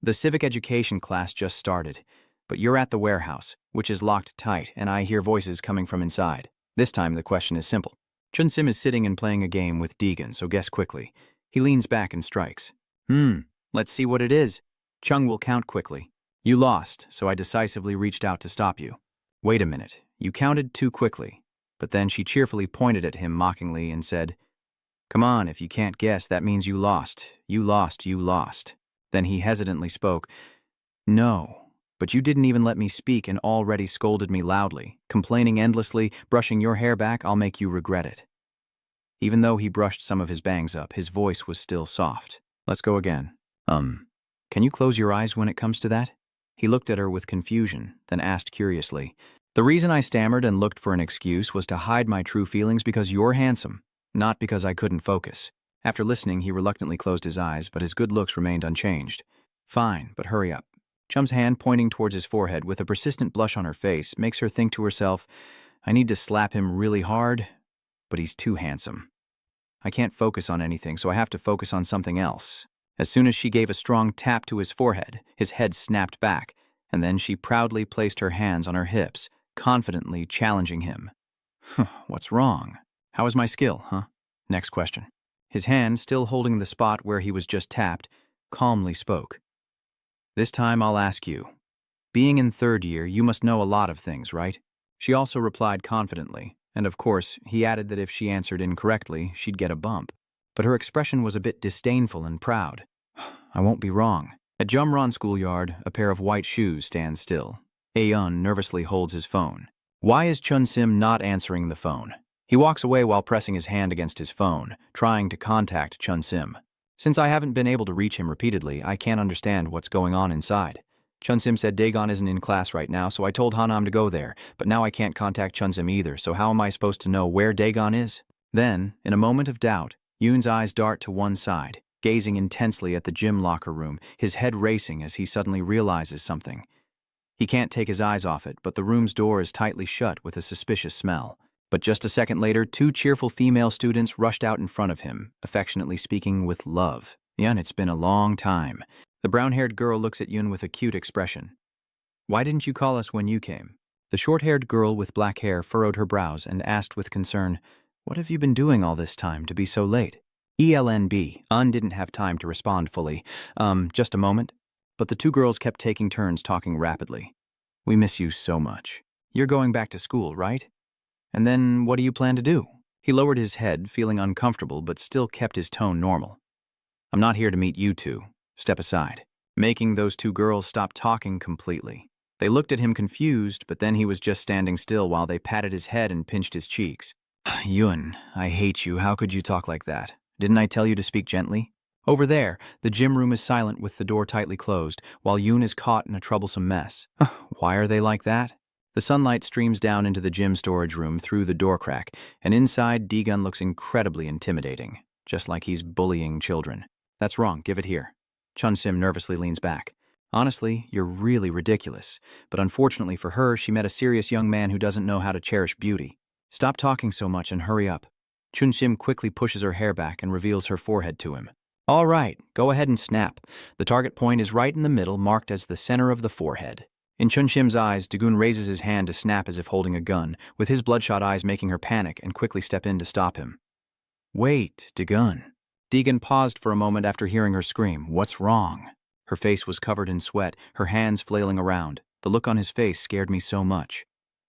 The civic education class just started, but you're at the warehouse, which is locked tight, and I hear voices coming from inside. This time the question is simple. Chun-sim is sitting and playing a game with Deegan, so guess quickly. He leans back and strikes. Let's see what it is. Chung will count quickly. You lost, so I decisively reached out to stop you. Wait a minute, you counted too quickly. But then she cheerfully pointed at him mockingly and said, Come on, if you can't guess, that means you lost. You lost, you lost. Then he hesitantly spoke, No, but you didn't even let me speak and already scolded me loudly, complaining endlessly, brushing your hair back, I'll make you regret it. Even though he brushed some of his bangs up, his voice was still soft. Let's go again. Can you close your eyes when it comes to that? He looked at her with confusion, then asked curiously. The reason I stammered and looked for an excuse was to hide my true feelings because you're handsome, not because I couldn't focus. After listening, he reluctantly closed his eyes, but his good looks remained unchanged. Fine, but hurry up. Chum's hand pointing towards his forehead with a persistent blush on her face makes her think to herself, I need to slap him really hard, but he's too handsome. I can't focus on anything, so I have to focus on something else. As soon as she gave a strong tap to his forehead, his head snapped back, and then she proudly placed her hands on her hips, confidently challenging him. What's wrong? How is my skill, huh? Next question. His hand, still holding the spot where he was just tapped, calmly spoke. This time I'll ask you. Being in third year, you must know a lot of things, right? She also replied confidently, and of course, he added that if she answered incorrectly, she'd get a bump. But her expression was a bit disdainful and proud. I won't be wrong. At Jumron schoolyard, a pair of white shoes stands still. Aeon nervously holds his phone. Why is Chun-sim not answering the phone? He walks away while pressing his hand against his phone, trying to contact Chun-sim. Since I haven't been able to reach him repeatedly, I can't understand what's going on inside. Chun-sim said Dagon isn't in class right now, so I told Hanam to go there, but now I can't contact Chun-sim either, so how am I supposed to know where Dagon is? Then, in a moment of doubt, Yoon's eyes dart to one side, gazing intensely at the gym locker room, his head racing as he suddenly realizes something. He can't take his eyes off it, but the room's door is tightly shut with a suspicious smell. But just a second later, two cheerful female students rushed out in front of him, affectionately speaking with love. Yun, it's been a long time. The brown-haired girl looks at Yun with a cute expression. Why didn't you call us when you came? The short-haired girl with black hair furrowed her brows and asked with concern, What have you been doing all this time to be so late? ELNB, Un didn't have time to respond fully. Just a moment. But the two girls kept taking turns talking rapidly. We miss you so much. You're going back to school, right? And then what do you plan to do? He lowered his head, feeling uncomfortable, but still kept his tone normal. I'm not here to meet you two. Step aside. Making those two girls stop talking completely. They looked at him confused, but then he was just standing still while they patted his head and pinched his cheeks. Yun, I hate you. How could you talk like that? Didn't I tell you to speak gently? Over there, the gym room is silent with the door tightly closed, while Yoon is caught in a troublesome mess. Why are they like that? The sunlight streams down into the gym storage room through the door crack, and inside, D-Gun looks incredibly intimidating, just like he's bullying children. That's wrong, give it here. Chun-sim nervously leans back. Honestly, you're really ridiculous, but unfortunately for her, she met a serious young man who doesn't know how to cherish beauty. Stop talking so much and hurry up. Chun-sim quickly pushes her hair back and reveals her forehead to him. All right, go ahead and snap. The target point is right in the middle, marked as the center of the forehead. In Chun-sim's eyes, Dagun raises his hand to snap as if holding a gun, with his bloodshot eyes making her panic and quickly step in to stop him. Wait, Dagun. Deegan paused for a moment after hearing her scream. What's wrong? Her face was covered in sweat, her hands flailing around. The look on his face scared me so much.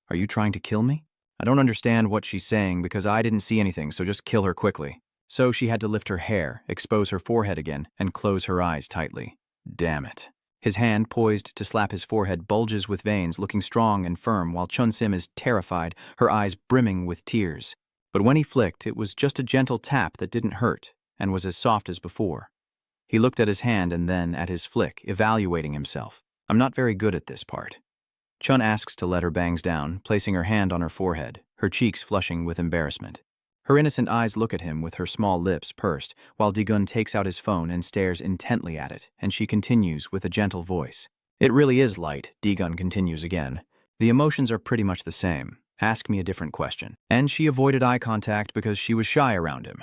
Are you trying to kill me? I don't understand what she's saying because I didn't see anything, so just kill her quickly. So she had to lift her hair, expose her forehead again, and close her eyes tightly. Damn it. His hand, poised to slap his forehead, bulges with veins, looking strong and firm, while Chun-sim is terrified, her eyes brimming with tears. But when he flicked, it was just a gentle tap that didn't hurt, and was as soft as before. He looked at his hand and then at his flick, evaluating himself. I'm not very good at this part. Chun asks to let her bangs down, placing her hand on her forehead, her cheeks flushing with embarrassment. Her innocent eyes look at him with her small lips pursed, while Dagun takes out his phone and stares intently at it, and she continues with a gentle voice. It really is light, Dagun continues again. The emotions are pretty much the same. Ask me a different question. And she avoided eye contact because she was shy around him.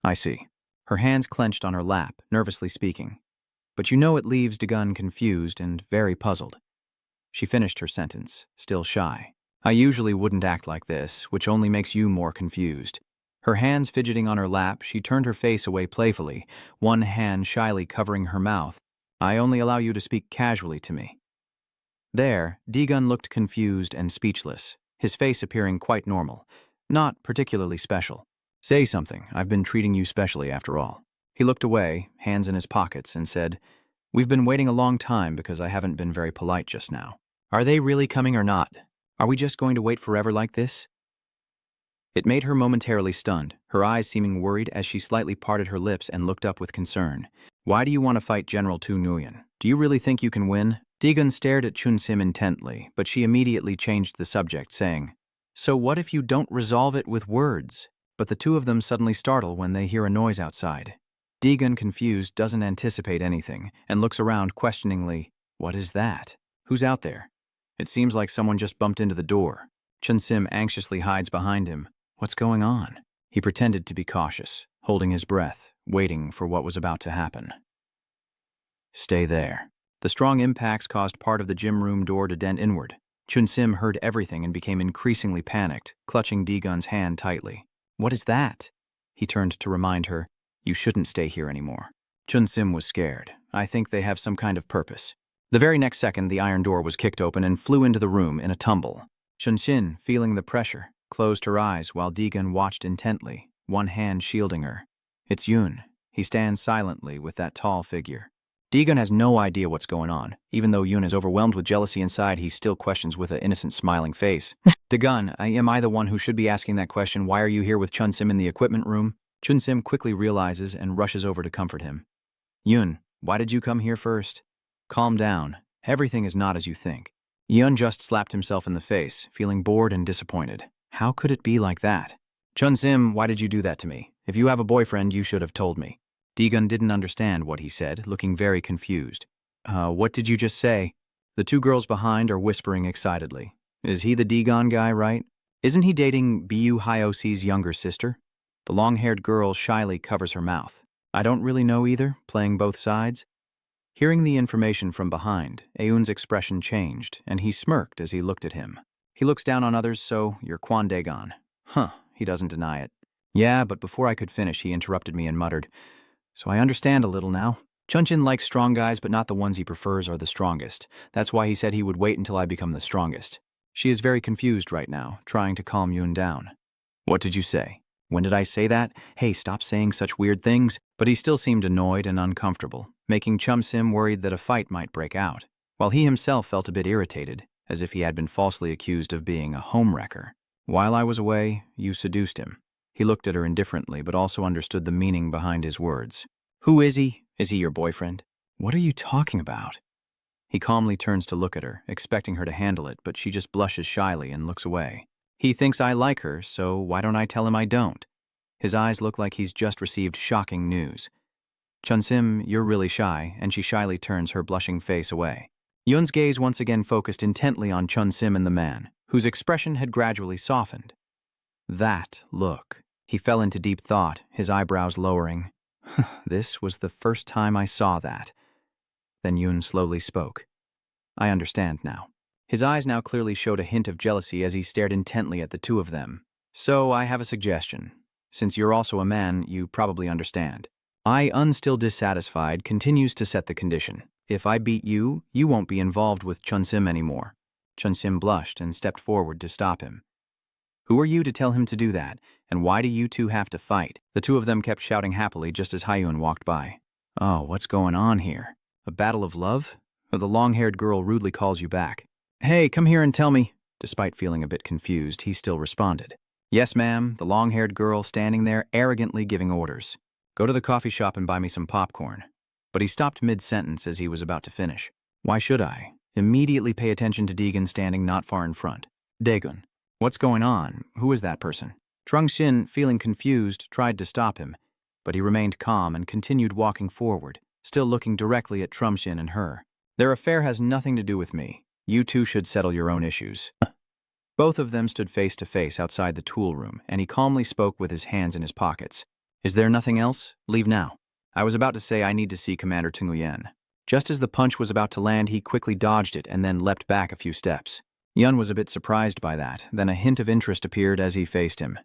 I see. Her hands clenched on her lap, nervously speaking. But you know it leaves Dagun confused and very puzzled. She finished her sentence, still shy. I usually wouldn't act like this, which only makes you more confused. Her hands fidgeting on her lap, she turned her face away playfully, one hand shyly covering her mouth. I only allow you to speak casually to me. There, Dagun looked confused and speechless, his face appearing quite normal, not particularly special. Say something, I've been treating you specially after all. He looked away, hands in his pockets, and said, We've been waiting a long time because I haven't been very polite just now. Are they really coming or not? Are we just going to wait forever like this? It made her momentarily stunned, her eyes seeming worried as she slightly parted her lips and looked up with concern. Why do you want to fight General Tu Nguyen? Do you really think you can win? Dagun stared at Chun-sim intently, but she immediately changed the subject, saying, So what if you don't resolve it with words? But the two of them suddenly startle when they hear a noise outside. Dagun, confused, doesn't anticipate anything and looks around questioningly. What is that? Who's out there? It seems like someone just bumped into the door. Chun-sim anxiously hides behind him. What's going on? He pretended to be cautious, holding his breath, waiting for what was about to happen. Stay there. The strong impacts caused part of the gym room door to dent inward. Chun-sim heard everything and became increasingly panicked, clutching D-Gun's hand tightly. What is that? He turned to remind her. You shouldn't stay here anymore. Chun-sim was scared. I think they have some kind of purpose. The very next second, the iron door was kicked open and flew into the room in a tumble. Chun-sin, feeling the pressure, closed her eyes while D-Gun watched intently, one hand shielding her. It's Yoon. He stands silently with that tall figure. D-Gun has no idea what's going on. Even though Yoon is overwhelmed with jealousy inside, he still questions with an innocent smiling face. D-Gun, am I the one who should be asking that question? Why are you here with Chun-sim in the equipment room? Chun-sim quickly realizes and rushes over to comfort him. Yoon, why did you come here first? Calm down. Everything is not as you think. Yoon just slapped himself in the face, feeling bored and disappointed. How could it be like that? Chun-sim, why did you do that to me? If you have a boyfriend, you should have told me. D-Gun didn't understand what he said, looking very confused. What did you just say? The two girls behind are whispering excitedly. Is he the D-Gun guy, right? Isn't he dating Bu Hyosi's younger sister? The long-haired girl shyly covers her mouth. I don't really know either, playing both sides. Hearing the information from behind, Aeun's expression changed, and he smirked as he looked at him. He looks down on others, so you're Kwon Daegon. Huh, he doesn't deny it. Yeah, but before I could finish, he interrupted me and muttered, so I understand a little now. Chun-Sin likes strong guys, but not the ones he prefers are the strongest. That's why he said he would wait until I become the strongest. She is very confused right now, trying to calm Yoon down. What did you say? When did I say that? Hey, stop saying such weird things. But he still seemed annoyed and uncomfortable, making Chum-Sim worried that a fight might break out, while he himself felt a bit irritated, as if he had been falsely accused of being a homewrecker. While I was away, you seduced him. He looked at her indifferently, but also understood the meaning behind his words. Who is he? Is he your boyfriend? What are you talking about? He calmly turns to look at her, expecting her to handle it, but she just blushes shyly and looks away. He thinks I like her, so why don't I tell him I don't? His eyes look like he's just received shocking news. Chun-Sim, you're really shy, and she shyly turns her blushing face away. Yoon's gaze once again focused intently on Chun-Sim and the man, whose expression had gradually softened. That look. He fell into deep thought, his eyebrows lowering. This was the first time I saw that. Then Yoon slowly spoke. I understand now. His eyes now clearly showed a hint of jealousy as he stared intently at the two of them. So I have a suggestion. Since you're also a man, you probably understand. Still dissatisfied, continues to set the condition. If I beat you, you won't be involved with Chun-Sim anymore. Chun-Sim blushed and stepped forward to stop him. Who are you to tell him to do that, and why do you two have to fight? The two of them kept shouting happily just as Hyun walked by. Oh, what's going on here? A battle of love? Or the long-haired girl rudely calls you back. Hey, come here and tell me. Despite feeling a bit confused, he still responded. Yes, ma'am, the long-haired girl standing there arrogantly giving orders. Go to the coffee shop and buy me some popcorn. But he stopped mid-sentence as he was about to finish. Why should I? Immediately pay attention to Daegun standing not far in front. Daegun. What's going on? Who is that person? Trung-Shin, feeling confused, tried to stop him, but he remained calm and continued walking forward, still looking directly at Trung-Shin and her. Their affair has nothing to do with me. You two should settle your own issues. Both of them stood face to face outside the tool room, and he calmly spoke with his hands in his pockets. Is there nothing else? Leave now. I was about to say I need to see Commander Tunguyen. Just as the punch was about to land, he quickly dodged it and then leapt back a few steps. Yun was a bit surprised by that, then a hint of interest appeared as he faced him.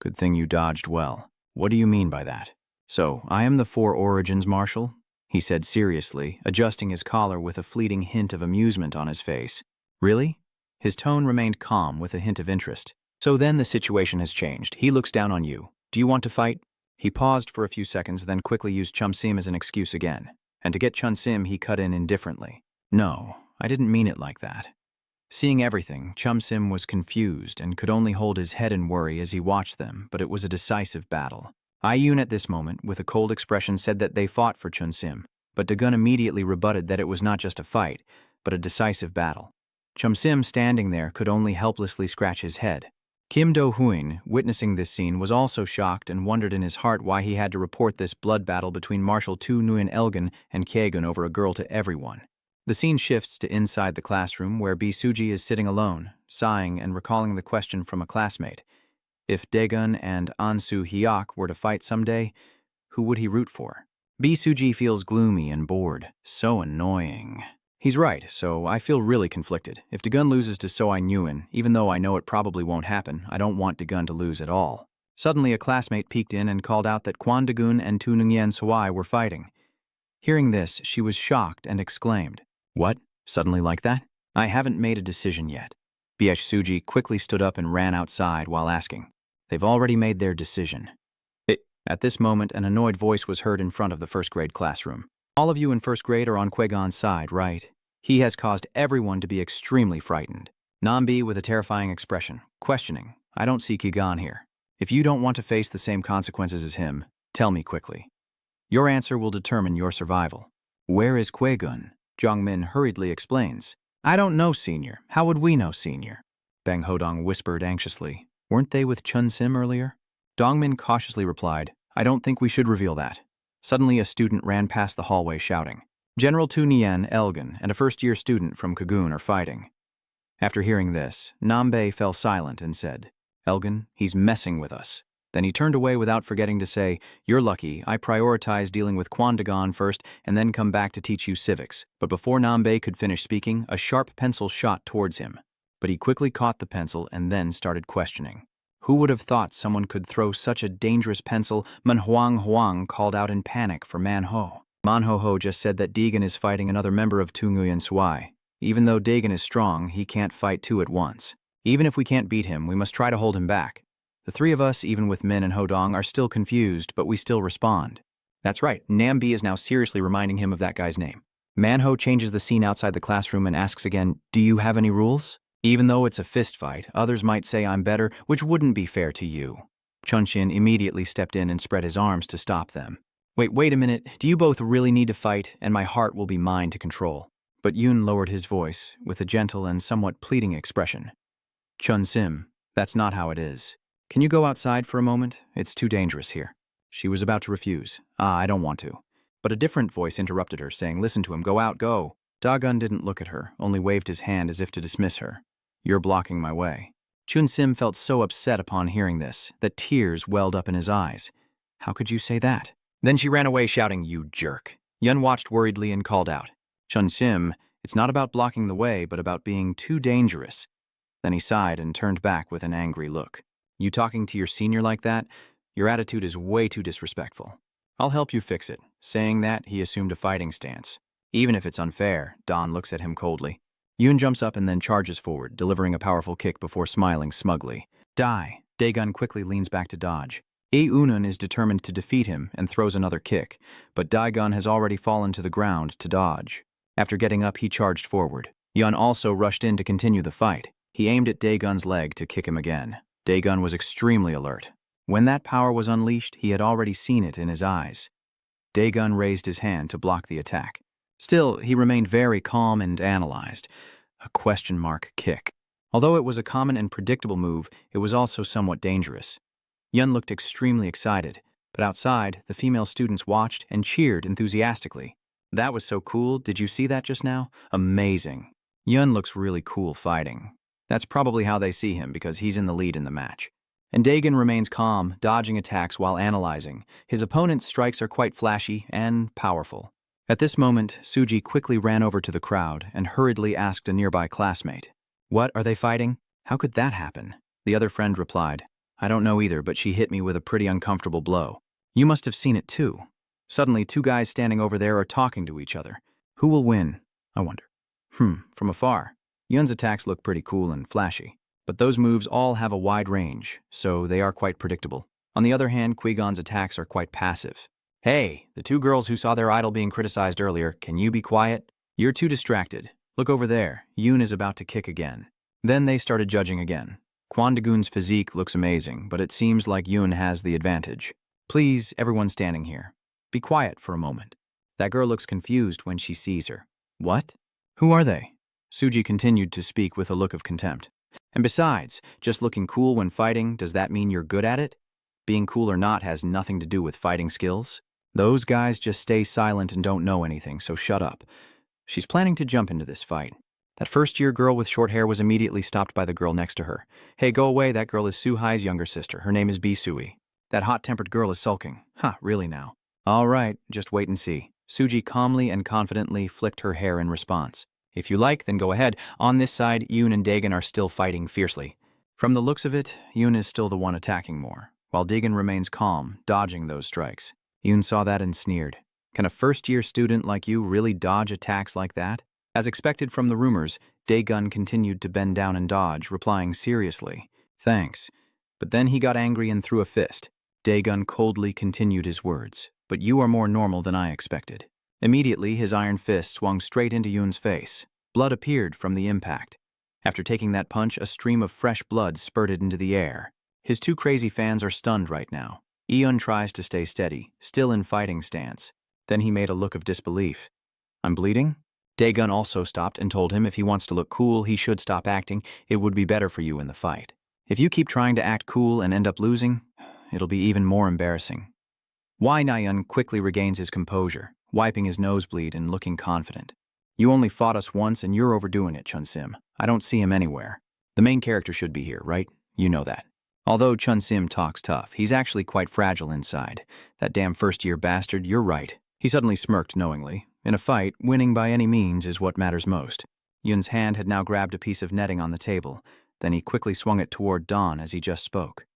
Good thing you dodged well. What do you mean by that? So, I am the Four Origins Marshal? He said seriously, adjusting his collar with a fleeting hint of amusement on his face. Really? His tone remained calm with a hint of interest. So then the situation has changed. He looks down on you. Do you want to fight? He paused for a few seconds, then quickly used Chum-Sim as an excuse again. And to get Chun-Sim, he cut in indifferently. No, I didn't mean it like that. Seeing everything, Chum-Sim was confused and could only hold his head in worry as he watched them, but it was a decisive battle. Ayun at this moment, with a cold expression, said that they fought for Chun-Sim, but Daegun immediately rebutted that it was not just a fight, but a decisive battle. Chum-Sim, standing there, could only helplessly scratch his head. Kim Do-Huin, witnessing this scene, was also shocked and wondered in his heart why he had to report this blood battle between Marshal Tu Nguyen Elgin and Kaegun over a girl to everyone. The scene shifts to inside the classroom where Bisuji is sitting alone, sighing and recalling the question from a classmate. If Daegun and Ansu Hyuk were to fight someday, who would he root for? Bisuji feels gloomy and bored. So annoying. He's right, so I feel really conflicted. If Daegun loses to Soai Nguyen, even though I know it probably won't happen, I don't want Daegun to lose at all. Suddenly, a classmate peeked in and called out that Kwon Daegun and Tu Nungyen Soai were fighting. Hearing this, she was shocked and exclaimed, "What? Suddenly like that? I haven't made a decision yet." BH Suji quickly stood up and ran outside while asking, "They've already made their decision." At this moment, an annoyed voice was heard in front of the first grade classroom. "All of you in first grade are on Kwegon's side, right? He has caused everyone to be extremely frightened." Nambi with a terrifying expression, questioning, "I don't see Kwegon here. If you don't want to face the same consequences as him, tell me quickly. Your answer will determine your survival." "Where is Kwegon?" Jongmin hurriedly explains. "I don't know, senior. How would we know, senior?" Bang Hodong whispered anxiously. "Weren't they with Chun Sim earlier?" Dongmin cautiously replied, "I don't think we should reveal that." Suddenly, a student ran past the hallway shouting, "General Tu Nien, Elgin, and a first-year student from Kagoon are fighting." After hearing this, Nambe fell silent and said, "Elgin, he's messing with us." Then he turned away without forgetting to say, "You're lucky. I prioritize dealing with Kwon Daegun first and then come back to teach you civics." But before Nambe could finish speaking, a sharp pencil shot towards him. But he quickly caught the pencil and then started questioning. Who would have thought someone could throw such a dangerous pencil? Manhwa Huang called out in panic for Manho. Manho just said that Daegun is fighting another member of Tu Nguyen Swai. Even though Daegun is strong, he can't fight two at once. Even if we can't beat him, we must try to hold him back. The three of us, even with Min and Hodong, are still confused, but we still respond. That's right, Nambi is now seriously reminding him of that guy's name. Manho changes the scene outside the classroom and asks again, "Do you have any rules?" Even though it's a fist fight, others might say I'm better, which wouldn't be fair to you. Chunshin immediately stepped in and spread his arms to stop them. Wait a minute, do you both really need to fight, and my heart will be mine to control?" But Yoon lowered his voice, with a gentle and somewhat pleading expression. "Chun Sim, that's not how it is. Can you go outside for a moment? It's too dangerous here." She was about to refuse. "I don't want to." But a different voice interrupted her, saying, "Listen to him, go out, go." Daegun didn't look at her, only waved his hand as if to dismiss her. "You're blocking my way." Chun Sim felt so upset upon hearing this that tears welled up in his eyes. "How could you say that?" Then she ran away shouting, "You jerk." Yun watched worriedly and called out, "Chun Sim, it's not about blocking the way, but about being too dangerous." Then he sighed and turned back with an angry look. "You talking to your senior like that? Your attitude is way too disrespectful. I'll help you fix it." Saying that, he assumed a fighting stance. "Even if it's unfair," Don looks at him coldly. Yoon jumps up and then charges forward, delivering a powerful kick before smiling smugly. "Die." Daegun quickly leans back to dodge. Unun is determined to defeat him and throws another kick, but Daegun has already fallen to the ground to dodge. After getting up, he charged forward. Yun also rushed in to continue the fight. He aimed at Daegun's leg to kick him again. Daegun was extremely alert. When that power was unleashed, he had already seen it in his eyes. Daegun raised his hand to block the attack. Still, he remained very calm and analyzed. A question mark kick. Although it was a common and predictable move, it was also somewhat dangerous. Yun looked extremely excited, but outside, the female students watched and cheered enthusiastically. "That was so cool. Did you see that just now? Amazing." Yun looks really cool fighting. That's probably how they see him because he's in the lead in the match. And Daegun remains calm, dodging attacks while analyzing. His opponent's strikes are quite flashy and powerful. At this moment, Suji quickly ran over to the crowd and hurriedly asked a nearby classmate, "What, are they fighting? How could that happen?" The other friend replied, "I don't know either, but she hit me with a pretty uncomfortable blow." "You must have seen it too." Suddenly, two guys standing over there are talking to each other. Who will win? I wonder. From afar, Yun's attacks look pretty cool and flashy, but those moves all have a wide range, so they are quite predictable. On the other hand, Qui-Gon's attacks are quite passive. "Hey, the two girls who saw their idol being criticized earlier, can you be quiet? You're too distracted. Look over there, Yoon is about to kick again." Then they started judging again. Kwon Daegun's physique looks amazing, but it seems like Yoon has the advantage. "Please, everyone standing here, be quiet for a moment." That girl looks confused when she sees her. "What? Who are they?" Suji continued to speak with a look of contempt. "And besides, just looking cool when fighting, does that mean you're good at it? Being cool or not has nothing to do with fighting skills. Those guys just stay silent and don't know anything, so shut up. She's planning to jump into this fight. That first-year girl with short hair was immediately stopped by the girl next to her. Hey, go away, that girl is Suhai's younger sister. Her name is Bisui. That hot-tempered girl is sulking. Huh, really now. All right, just wait and see. Suji calmly and confidently flicked her hair in response. If you like, then go ahead. On this side, Yoon and Dagon are still fighting fiercely. From the looks of it, Yoon is still the one attacking more, while Dagon remains calm, dodging those strikes. Yoon saw that and sneered. Can a first-year student like you really dodge attacks like that? As expected from the rumors, Dagon continued to bend down and dodge, replying seriously, "Thanks." But then he got angry and threw a fist. Dagon coldly continued his words, "But you are more normal than I expected." Immediately, his iron fist swung straight into Yoon's face. Blood appeared from the impact. After taking that punch, a stream of fresh blood spurted into the air. His two crazy fans are stunned right now. Eun tries to stay steady, still in fighting stance. Then he made a look of disbelief. "I'm bleeding?" Dagon also stopped and told him if he wants to look cool, he should stop acting. It would be better for you in the fight. If you keep trying to act cool and end up losing, it'll be even more embarrassing. Wai Nayeon quickly regains his composure, wiping his nosebleed and looking confident. "You only fought us once and you're overdoing it, Chun-sim. I don't see him anywhere. The main character should be here, right? You know that." Although Chun-sim talks tough, he's actually quite fragile inside. That damn first-year bastard, you're right. He suddenly smirked knowingly. In a fight, winning by any means is what matters most. Yoon's hand had now grabbed a piece of netting on the table. Then he quickly swung it toward Dawn as he just spoke.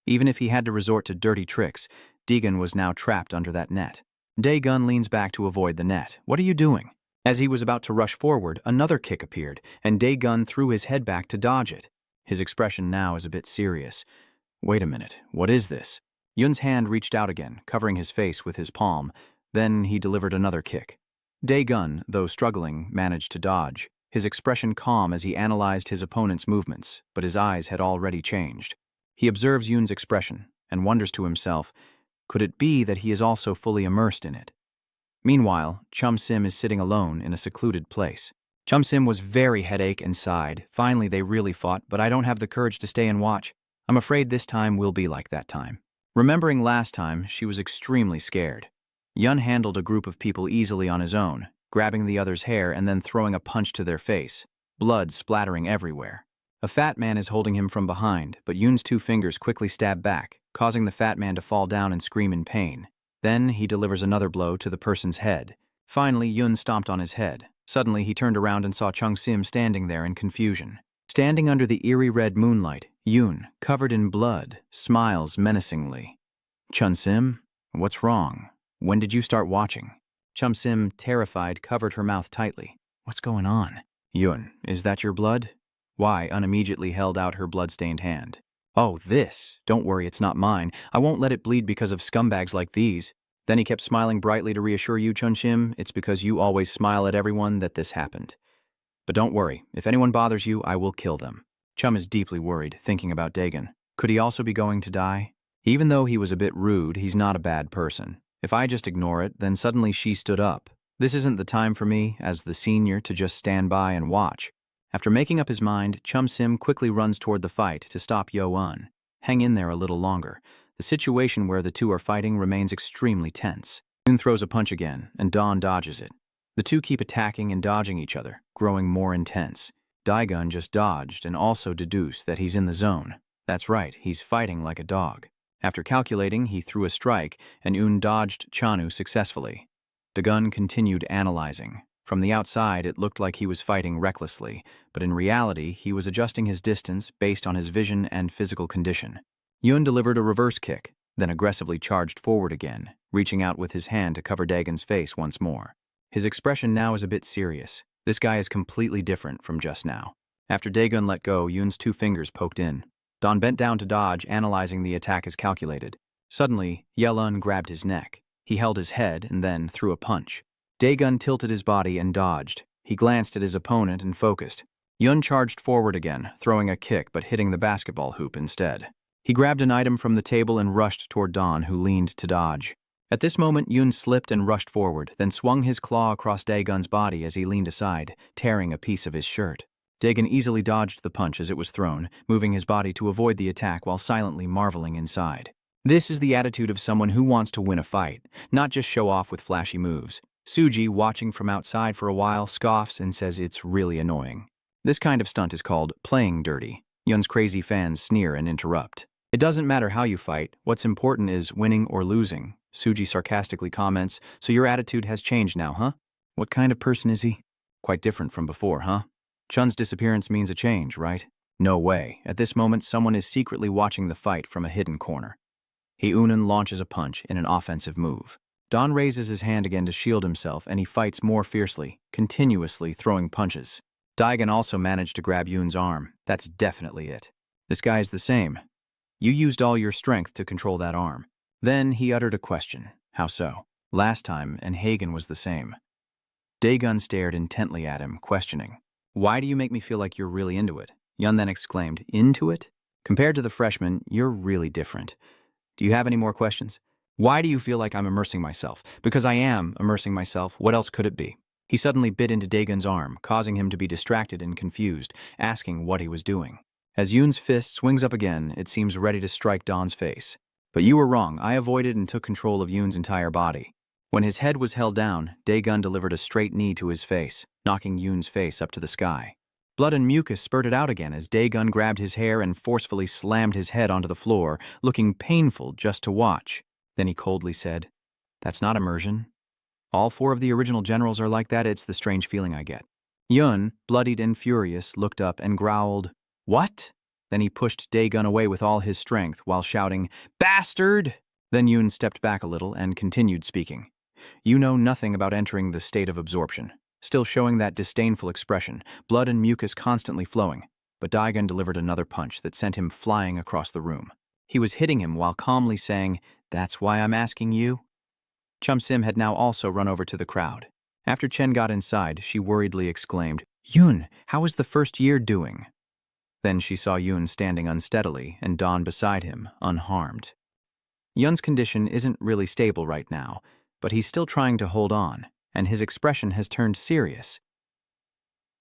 Even if he had to resort to dirty tricks, Dagon was now trapped under that net. Dagon leans back to avoid the net. "What are you doing?" As he was about to rush forward, another kick appeared, and Dagon threw his head back to dodge it. His expression now is a bit serious. "Wait a minute, what is this?" Yoon's hand reached out again, covering his face with his palm. Then he delivered another kick. Dagon, though struggling, managed to dodge, his expression calm as he analyzed his opponent's movements, but his eyes had already changed. He observes Yoon's expression and wonders to himself, could it be that he is also fully immersed in it? Meanwhile, Chum-sim is sitting alone in a secluded place. Chum-sim was very headache and sighed. "Finally, they really fought, but I don't have the courage to stay and watch. I'm afraid this time will be like that time." Remembering last time, she was extremely scared. Yun handled a group of people easily on his own, grabbing the other's hair and then throwing a punch to their face, blood splattering everywhere. A fat man is holding him from behind, but Yoon's two fingers quickly stab back, causing the fat man to fall down and scream in pain. Then he delivers another blow to the person's head. Finally, Yoon stomped on his head. Suddenly, he turned around and saw Chung-sim standing there in confusion. Standing under the eerie red moonlight, Yoon, covered in blood, smiles menacingly. "Chun-sim, what's wrong? When did you start watching?" Chum-sim, terrified, covered her mouth tightly. "What's going on?" "Yoon, is that your blood?" Wai immediately held out her blood-stained hand. "Oh, this. Don't worry, it's not mine. I won't let it bleed because of scumbags like these." Then he kept smiling brightly to reassure you, Chun-sim, "It's because you always smile at everyone that this happened. But don't worry, if anyone bothers you, I will kill them." Chum is deeply worried, thinking about Dagon. Could he also be going to die? Even though he was a bit rude, he's not a bad person. If I just ignore it, then suddenly she stood up. This isn't the time for me, as the senior, to just stand by and watch. After making up his mind, Chum-sim quickly runs toward the fight to stop Yo-eun. Hang in there a little longer. The situation where the two are fighting remains extremely tense. Yoon throws a punch again, and Dawn dodges it. The two keep attacking and dodging each other, growing more intense. Dagon just dodged and also deduced that he's in the zone. That's right, he's fighting like a dog. After calculating, he threw a strike, and Yoon dodged Chanu successfully. Dagon continued analyzing. From the outside, it looked like he was fighting recklessly, but in reality, he was adjusting his distance based on his vision and physical condition. Yoon delivered a reverse kick, then aggressively charged forward again, reaching out with his hand to cover Dagon's face once more. His expression now is a bit serious. This guy is completely different from just now. After Dagon let go, Yoon's two fingers poked in. Dawn bent down to dodge, analyzing the attack as calculated. Suddenly, Yelun grabbed his neck. He held his head and then threw a punch. Dagon tilted his body and dodged. He glanced at his opponent and focused. Yoon charged forward again, throwing a kick but hitting the basketball hoop instead. He grabbed an item from the table and rushed toward Dawn, who leaned to dodge. At this moment, Yoon slipped and rushed forward, then swung his claw across Dagon's body as he leaned aside, tearing a piece of his shirt. Dagon easily dodged the punch as it was thrown, moving his body to avoid the attack while silently marveling inside. This is the attitude of someone who wants to win a fight, not just show off with flashy moves. Suji, watching from outside for a while, scoffs and says it's really annoying. This kind of stunt is called playing dirty. Yun's crazy fans sneer and interrupt. It doesn't matter how you fight, what's important is winning or losing. Suji sarcastically comments, so your attitude has changed now, huh? What kind of person is he? Quite different from before, huh? Chun's disappearance means a change, right? No way. At this moment, someone is secretly watching the fight from a hidden corner. Hyunin launches a punch in an offensive move. Don raises his hand again to shield himself, and he fights more fiercely, continuously throwing punches. Daigen also managed to grab Yoon's arm. That's definitely it. This guy is the same. You used all your strength to control that arm. Then he uttered a question. How so? Last time, and Hagen was the same. Daegun stared intently at him, questioning. Why do you make me feel like you're really into it? Yun then exclaimed, into it? Compared to the freshman, you're really different. Do you have any more questions? Why do you feel like I'm immersing myself? Because I am immersing myself. What else could it be? He suddenly bit into Daegun's arm, causing him to be distracted and confused, asking what he was doing. As Yoon's fist swings up again, it seems ready to strike Don's face. But you were wrong. I avoided and took control of Yoon's entire body. When his head was held down, Daegun delivered a straight knee to his face, knocking Yoon's face up to the sky. Blood and mucus spurted out again as Daegun grabbed his hair and forcefully slammed his head onto the floor, looking painful just to watch. Then he coldly said, "That's not immersion. All 4 of the original generals are like that. It's the strange feeling I get." Yun, bloodied and furious, looked up and growled, "What?" Then he pushed Daegun away with all his strength while shouting, "Bastard!" Then Yun stepped back a little and continued speaking. "You know nothing about entering the state of absorption." Still showing that disdainful expression, blood and mucus constantly flowing. But Daegun delivered another punch that sent him flying across the room. He was hitting him while calmly saying, "That's why I'm asking you?" Chum Sim had now also run over to the crowd. After Chen got inside, she worriedly exclaimed, "Yun, how is the first year doing?" Then she saw Yun standing unsteadily and Don beside him, unharmed. Yun's condition isn't really stable right now, but he's still trying to hold on, and his expression has turned serious.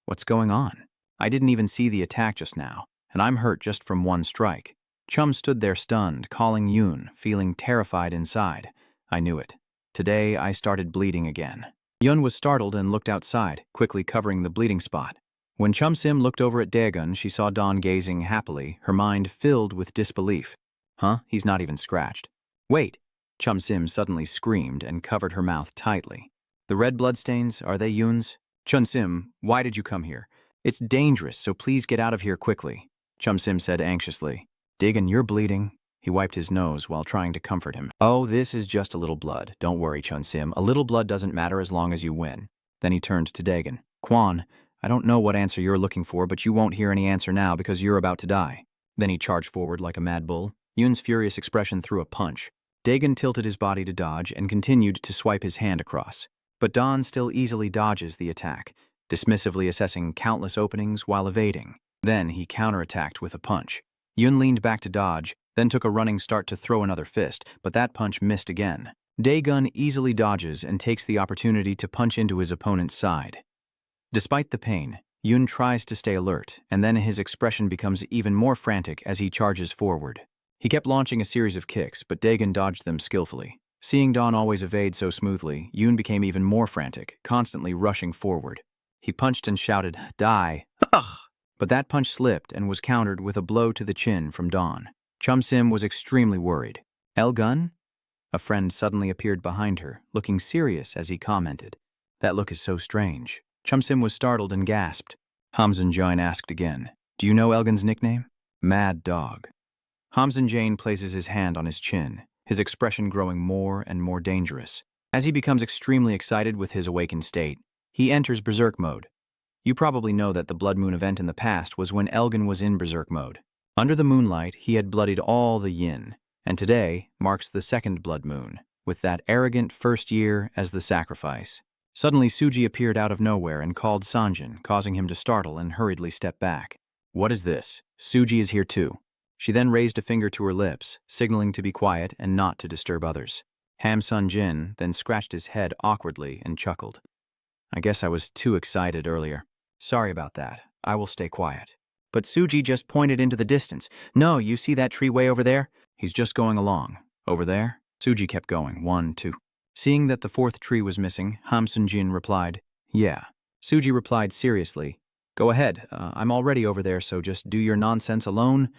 What's going on? I didn't even see the attack just now, and I'm hurt just from one strike. Chum stood there stunned, calling Yun, feeling terrified inside. I knew it. Today, I started bleeding again. Yun was startled and looked outside, quickly covering the bleeding spot. When Chum Sim looked over at Daegun, she saw Don gazing happily, her mind filled with disbelief. Huh? He's not even scratched. Wait! Chum Sim suddenly screamed and covered her mouth tightly. The red bloodstains, are they Yun's? Chum Sim, why did you come here? It's dangerous, so please get out of here quickly. Chum Sim said anxiously. Daegun, you're bleeding. He wiped his nose while trying to comfort him. Oh, this is just a little blood. Don't worry, Chun Sim. A little blood doesn't matter as long as you win. Then he turned to Daegun. Quan, I don't know what answer you're looking for, but you won't hear any answer now because you're about to die. Then he charged forward like a mad bull. Yun's furious expression threw a punch. Daegun tilted his body to dodge and continued to swipe his hand across. But Don still easily dodges the attack, dismissively assessing countless openings while evading. Then he counterattacked with a punch. Yun leaned back to dodge, then took a running start to throw another fist, but that punch missed again. Daegun easily dodges and takes the opportunity to punch into his opponent's side. Despite the pain, Yun tries to stay alert, and then his expression becomes even more frantic as he charges forward. He kept launching a series of kicks, but Daegun dodged them skillfully. Seeing Don always evade so smoothly, Yun became even more frantic, constantly rushing forward. He punched and shouted, "Die!" Ugh! But that punch slipped and was countered with a blow to the chin from Don. Chum Sim was extremely worried. El Gun? A friend suddenly appeared behind her, looking serious as he commented. That look is so strange. Chum Sim was startled and gasped. Hamzan Jain asked again, Do you know Elgin's nickname? Mad Dog. Hamzan Jain places his hand on his chin, his expression growing more and more dangerous. As he becomes extremely excited with his awakened state, he enters Berserk mode. You probably know that the Blood Moon event in the past was when Elgin was in Berserk mode. Under the moonlight, he had bloodied all the yin, and today marks the second Blood Moon, with that arrogant first year as the sacrifice. Suddenly, Suji appeared out of nowhere and called Sanjin, causing him to startle and hurriedly step back. What is this? Suji is here too. She then raised a finger to her lips, signaling to be quiet and not to disturb others. Ham Sun Jin then scratched his head awkwardly and chuckled. I guess I was too excited earlier. Sorry about that. I will stay quiet. But Suji just pointed into the distance. No, you see that tree way over there? He's just going along. Over there? Suji kept going. 1, 2. Seeing that the fourth tree was missing, Ham Sun-jin replied, "Yeah." Suji replied seriously, "Go ahead, I'm already over there, so just do your nonsense alone."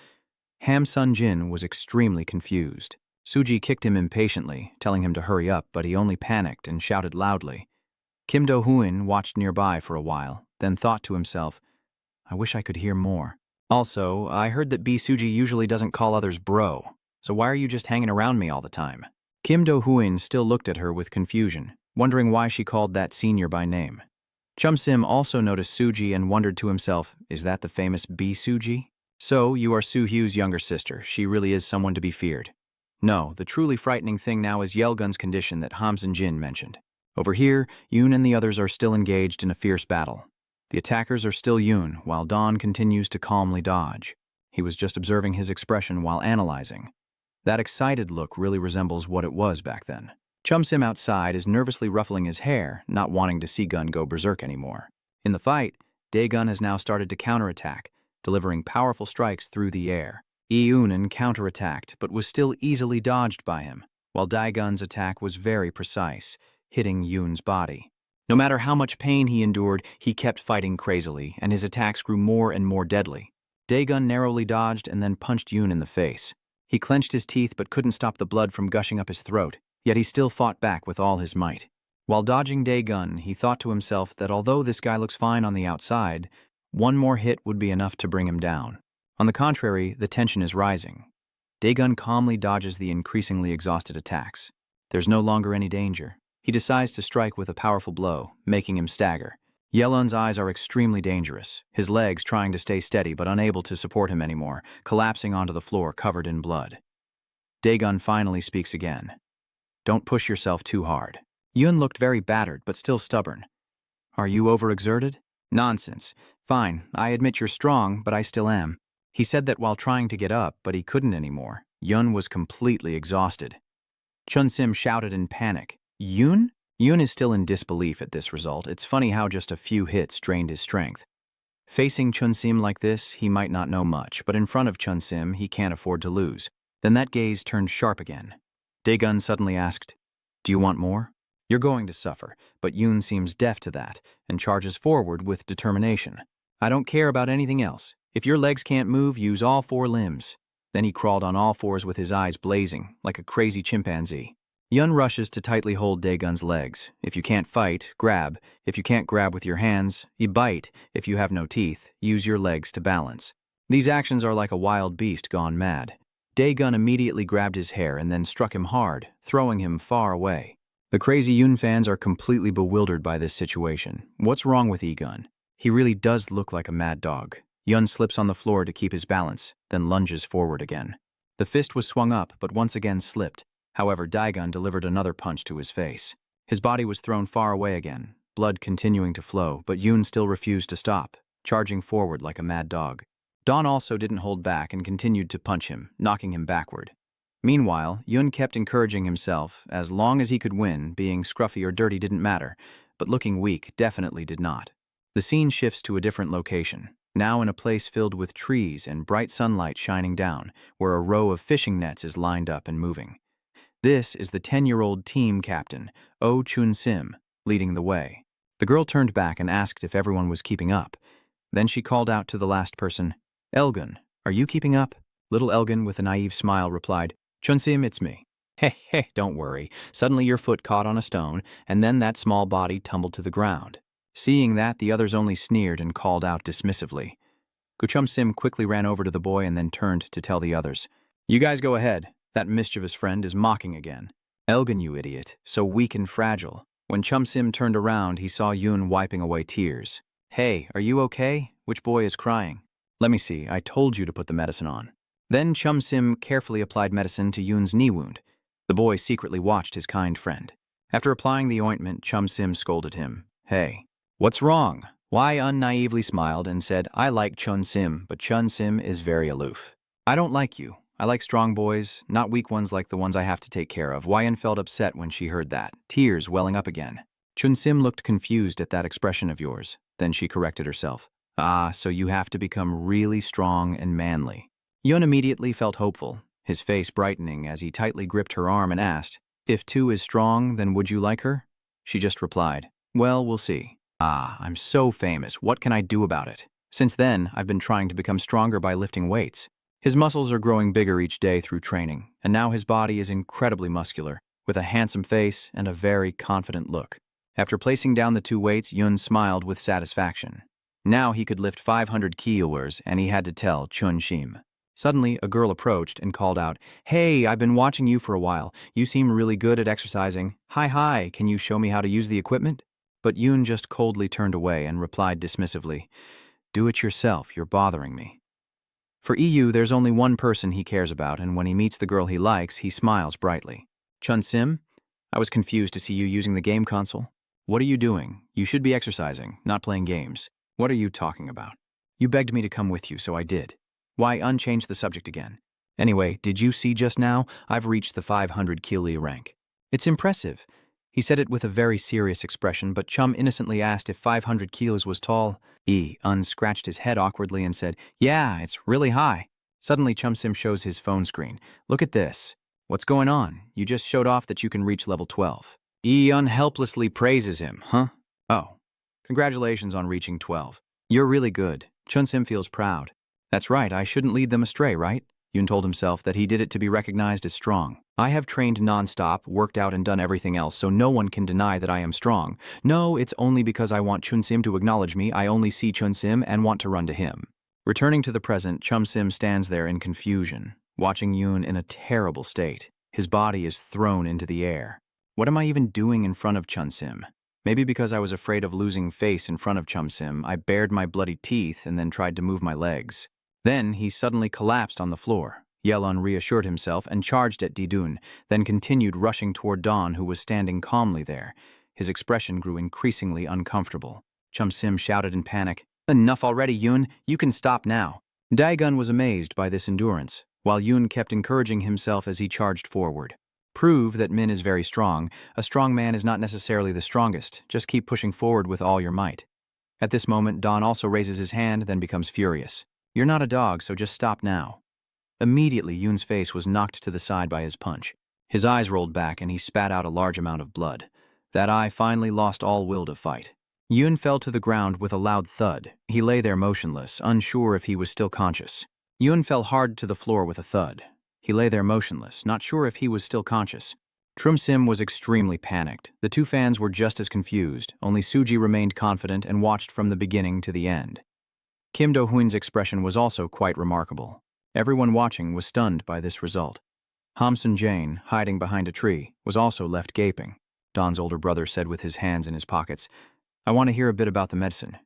Ham Sun-jin was extremely confused. Suji kicked him impatiently, telling him to hurry up, but he only panicked and shouted loudly. Kim Do-hoon watched nearby for a while, then thought to himself, "I wish I could hear more. Also, I heard that B. Suji usually doesn't call others bro, so why are you just hanging around me all the time?" Kim Do-hoon still looked at her with confusion, wondering why she called that senior by name. Chum Sim also noticed Suji and wondered to himself, is that the famous B. Suji? "So, you are Soo Hyu's younger sister. She really is someone to be feared." No, the truly frightening thing now is Yelgun's condition that Ham Sun-jin mentioned. Over here, Yoon and the others are still engaged in a fierce battle. The attackers are still Yoon, while Dawn continues to calmly dodge. He was just observing his expression while analyzing. That excited look really resembles what it was back then. Chum Sim outside is nervously ruffling his hair, not wanting to see Gun go berserk anymore. In the fight, Dae-gun has now started to counterattack, delivering powerful strikes through the air. Yoon counterattacked, but was still easily dodged by him, while Dae-gun's attack was very precise, hitting Yoon's body. No matter how much pain he endured, he kept fighting crazily, and his attacks grew more and more deadly. Dae-gun narrowly dodged and then punched Yoon in the face. He clenched his teeth but couldn't stop the blood from gushing up his throat, yet he still fought back with all his might. While dodging Dae-gun, he thought to himself that although this guy looks fine on the outside, one more hit would be enough to bring him down. On the contrary, the tension is rising. Dae-gun calmly dodges the increasingly exhausted attacks. There's no longer any danger. He decides to strike with a powerful blow, making him stagger. Yelun's eyes are extremely dangerous, his legs trying to stay steady but unable to support him anymore, collapsing onto the floor covered in blood. Dae-gun finally speaks again. "Don't push yourself too hard." Yoon looked very battered but still stubborn. "Are you overexerted?" "Nonsense. Fine, I admit you're strong, but I still am." He said that while trying to get up, but he couldn't anymore. Yoon was completely exhausted. Chun Sim shouted in panic, "Yoon?" Yoon is still in disbelief at this result. It's funny how just a few hits drained his strength. Facing Chun Sim like this, he might not know much, but in front of Chun Sim, he can't afford to lose. Then that gaze turned sharp again. Dae-gun suddenly asked, "Do you want more?" "You're going to suffer," but Yoon seems deaf to that and charges forward with determination. "I don't care about anything else. If your legs can't move, use all four limbs." Then he crawled on all fours with his eyes blazing, like a crazy chimpanzee. Yun rushes to tightly hold Dae-gun's legs. If you can't fight, grab. If you can't grab with your hands, you bite. If you have no teeth, use your legs to balance. These actions are like a wild beast gone mad. Dae-gun immediately grabbed his hair and then struck him hard, throwing him far away. The crazy Yun fans are completely bewildered by this situation. What's wrong with E-gun? He really does look like a mad dog. Yun slips on the floor to keep his balance, then lunges forward again. The fist was swung up, but once again slipped. However, Dae-gun delivered another punch to his face. His body was thrown far away again, blood continuing to flow, but Yoon still refused to stop, charging forward like a mad dog. Dawn also didn't hold back and continued to punch him, knocking him backward. Meanwhile, Yoon kept encouraging himself, as long as he could win, being scruffy or dirty didn't matter, but looking weak definitely did not. The scene shifts to a different location, now in a place filled with trees and bright sunlight shining down, where a row of fishing nets is lined up and moving. This is the 10-year-old team captain, Oh Chun-sim, leading the way. The girl turned back and asked if everyone was keeping up. Then she called out to the last person, "Elgun, are you keeping up?" Little Elgun, with a naive smile, replied, "Chun-sim, it's me." Hey, don't worry. Suddenly your foot caught on a stone, and then that small body tumbled to the ground." Seeing that, the others only sneered and called out dismissively. Chun-sim quickly ran over to the boy and then turned to tell the others, "You guys go ahead. That mischievous friend is mocking again." "Elgun, you idiot, so weak and fragile." When Chun-sim turned around, he saw Yoon wiping away tears. "Hey, are you okay? Which boy is crying?" "Let me see, I told you to put the medicine on." Then Chun-sim carefully applied medicine to Yoon's knee wound. The boy secretly watched his kind friend. After applying the ointment, Chun-sim scolded him. "Hey, what's wrong?" Wai-un naively smiled and said, "I like Chun-sim, but Chun-sim is very aloof." "I don't like you. I like strong boys, not weak ones like the ones I have to take care of." Wai-un felt upset when she heard that, tears welling up again. Chun-sim looked confused at that expression of yours. Then she corrected herself. "Ah, so you have to become really strong and manly." Yoon immediately felt hopeful, his face brightening as he tightly gripped her arm and asked, If 2 is strong, then would you like her? She just replied, well, we'll see. Ah, I'm so famous. What can I do about it? Since then, I've been trying to become stronger by lifting weights. His muscles are growing bigger each day through training, and now his body is incredibly muscular, with a handsome face and a very confident look. After placing down the 2 weights, Yun smiled with satisfaction. Now he could lift 500 kilos, and he had to tell Chun Shim. Suddenly, a girl approached and called out, hey, I've been watching you for a while. You seem really good at exercising. Hi, can you show me how to use the equipment? But Yoon just coldly turned away and replied dismissively, do it yourself, you're bothering me. For EU, there's only one person he cares about, and when he meets the girl he likes, he smiles brightly. Chun Sim, I was confused to see you using the game console. What are you doing? You should be exercising, not playing games. What are you talking about? You begged me to come with you, so I did. Why unchange the subject again? Anyway, did you see just now? I've reached the 500 kilo rank. It's impressive. He said it with a very serious expression, but Chum innocently asked if 500 kilos was tall. Unscratched his head awkwardly and said, yeah, it's really high. Suddenly Chum Sim shows his phone screen. Look at this. What's going on? You just showed off that you can reach level 12. Un helplessly praises him, huh? Oh, congratulations on reaching 12. You're really good. Chun Sim feels proud. That's right, I shouldn't lead them astray, right? Yoon told himself that he did it to be recognized as strong. I have trained non-stop, worked out and done everything else, so no one can deny that I am strong. No, it's only because I want Chun Sim to acknowledge me. I only see Chun Sim and want to run to him. Returning to the present, Chum Sim stands there in confusion, watching Yoon in a terrible state. His body is thrown into the air. What am I even doing in front of Chun Sim? Maybe because I was afraid of losing face in front of Chum Sim, I bared my bloody teeth and then tried to move my legs. Then he suddenly collapsed on the floor. Yelon reassured himself and charged at Didun, then continued rushing toward Dawn, who was standing calmly there. His expression grew increasingly uncomfortable. Chum Sim shouted in panic, enough already, Yoon. You can stop now. Daegun was amazed by this endurance, while Yoon kept encouraging himself as he charged forward. Prove that Min is very strong. A strong man is not necessarily the strongest. Just keep pushing forward with all your might. At this moment, Dawn also raises his hand, then becomes furious. You're not a dog, so just stop now. Immediately, Yoon's face was knocked to the side by his punch. His eyes rolled back and he spat out a large amount of blood. That eye finally lost all will to fight. Yoon fell to the ground with a loud thud. He lay there motionless, unsure if he was still conscious. Yoon fell hard to the floor with a thud. He lay there motionless, not sure if he was still conscious. Chum Sim was extremely panicked. The 2 fans were just as confused, only Suji remained confident and watched from the beginning to the end. Kim Do-hoon's expression was also quite remarkable. Everyone watching was stunned by this result. Hamsun Jane, hiding behind a tree, was also left gaping. Don's older brother said with his hands in his pockets, I want to hear a bit about the medicine.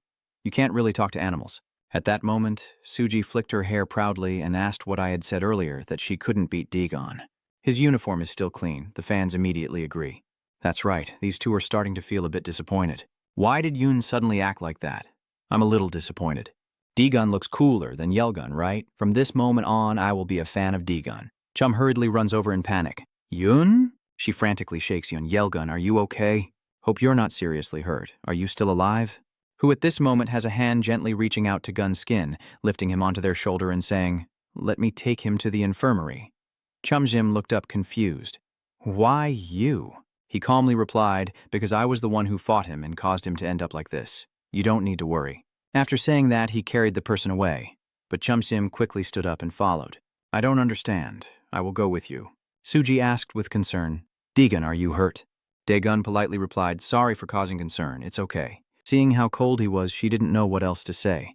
You can't really talk to animals. At that moment, Suji flicked her hair proudly and asked what I had said earlier, that she couldn't beat Daegun. His uniform is still clean. The fans immediately agree. That's right, these 2 are starting to feel a bit disappointed. Why did Yoon suddenly act like that? I'm a little disappointed. Daegun looks cooler than Yeolgun, right? From this moment on, I will be a fan of Daegun. Chum hurriedly runs over in panic. Yoon? She frantically shakes Yoon. Yeolgun, are you okay? Hope you're not seriously hurt. Are you still alive? Who at this moment has a hand gently reaching out to Gun's skin, lifting him onto their shoulder and saying, let me take him to the infirmary. Chum Jim looked up confused. Why you? He calmly replied, because I was the one who fought him and caused him to end up like this. You don't need to worry. After saying that, he carried the person away, but Chum Sim quickly stood up and followed. I don't understand. I will go with you. Suji asked with concern, Daegun, are you hurt? Daegun politely replied, sorry for causing concern. It's okay. Seeing how cold he was, she didn't know what else to say.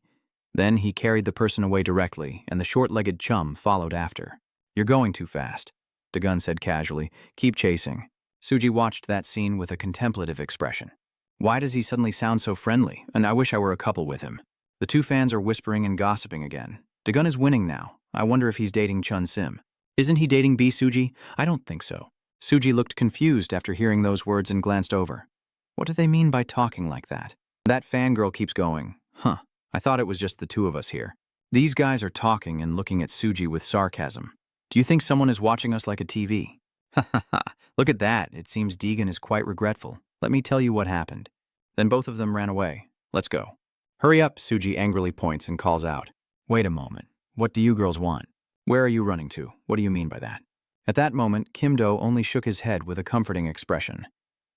Then he carried the person away directly, and the short-legged Chum followed after. You're going too fast, Daegun said casually. Keep chasing. Suji watched that scene with a contemplative expression. Why does he suddenly sound so friendly? And I wish I were a couple with him. The 2 fans are whispering and gossiping again. Daegun is winning now. I wonder if he's dating Chun Sim. Isn't he dating B Suji? I don't think so. Suji looked confused after hearing those words and glanced over. What do they mean by talking like that? That fangirl keeps going. Huh, I thought it was just the 2 of us here. These guys are talking and looking at Suji with sarcasm. Do you think someone is watching us like a TV? Ha ha ha, look at that. It seems Daegun is quite regretful. Let me tell you what happened. Then both of them ran away. Let's go. Hurry up, Suji angrily points and calls out. Wait a moment. What do you girls want? Where are you running to? What do you mean by that? At that moment, Kim-do only shook his head with a comforting expression.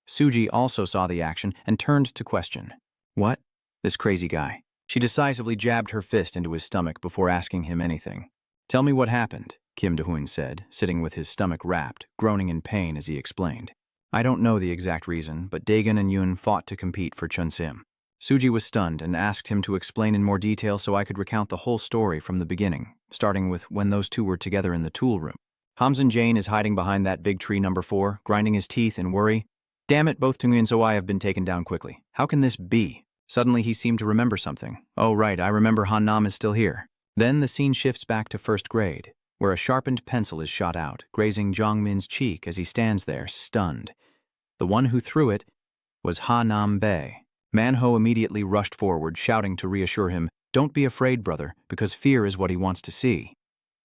Suji also saw the action and turned to question. What? This crazy guy. She decisively jabbed her fist into his stomach before asking him anything. Tell me what happened, Kim Do-hoon said, sitting with his stomach wrapped, groaning in pain as he explained. I don't know the exact reason, but Daegun and Yoon fought to compete for Chun-sim. Suji was stunned and asked him to explain in more detail so I could recount the whole story from the beginning, starting with when those two were together in the tool room. Hamzan Jane is hiding behind that big tree number 4, grinding his teeth in worry. Damn it, both Tung and Soi have been taken down quickly. How can this be? Suddenly he seemed to remember something. Oh right, I remember Han Nam is still here. Then the scene shifts back to first grade, where a sharpened pencil is shot out, grazing Jong Min's cheek as he stands there, stunned. The one who threw it was Ha Nam Bae. Manho immediately rushed forward, shouting to reassure him, Don't be afraid, brother, because fear is what he wants to see.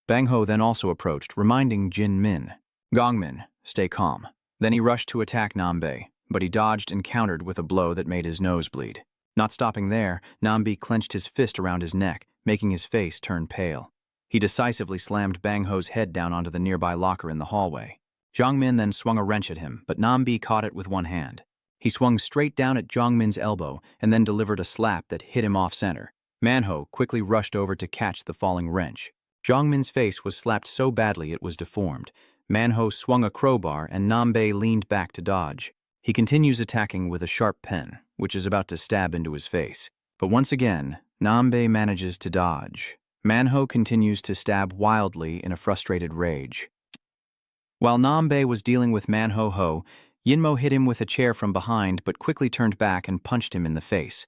Bang Ho then also approached, reminding Jin Min, Gong Min, stay calm. Then he rushed to attack Nam Bae, but he dodged and countered with a blow that made his nose bleed. Not stopping there, Nambi clenched his fist around his neck, making his face turn pale. He decisively slammed Bang Ho's head down onto the nearby locker in the hallway. Jong Min then swung a wrench at him, but Nambi caught it with one hand. He swung straight down at Jong Min's elbow and then delivered a slap that hit him off-center. Manho quickly rushed over to catch the falling wrench. Jong Min's face was slapped so badly it was deformed. Manho swung a crowbar and Nambe leaned back to dodge. He continues attacking with a sharp pen, which is about to stab into his face. But once again, Nambe manages to dodge. Manho continues to stab wildly in a frustrated rage. While Nambe was dealing with Manho Ho, Yinmo hit him with a chair from behind but quickly turned back and punched him in the face.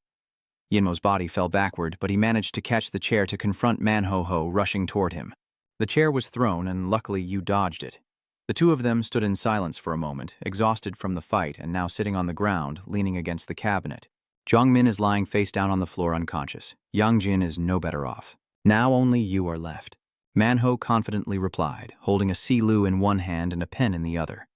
Yinmo's body fell backward, but he managed to catch the chair to confront Manho Ho rushing toward him. The chair was thrown and luckily Yu dodged it. The two of them stood in silence for a moment, exhausted from the fight and now sitting on the ground, leaning against the cabinet. Jong Min is lying face down on the floor unconscious. Yang Jin is no better off. Now only you are left. Manho confidently replied, holding a si-lu in one hand and a pen in the other.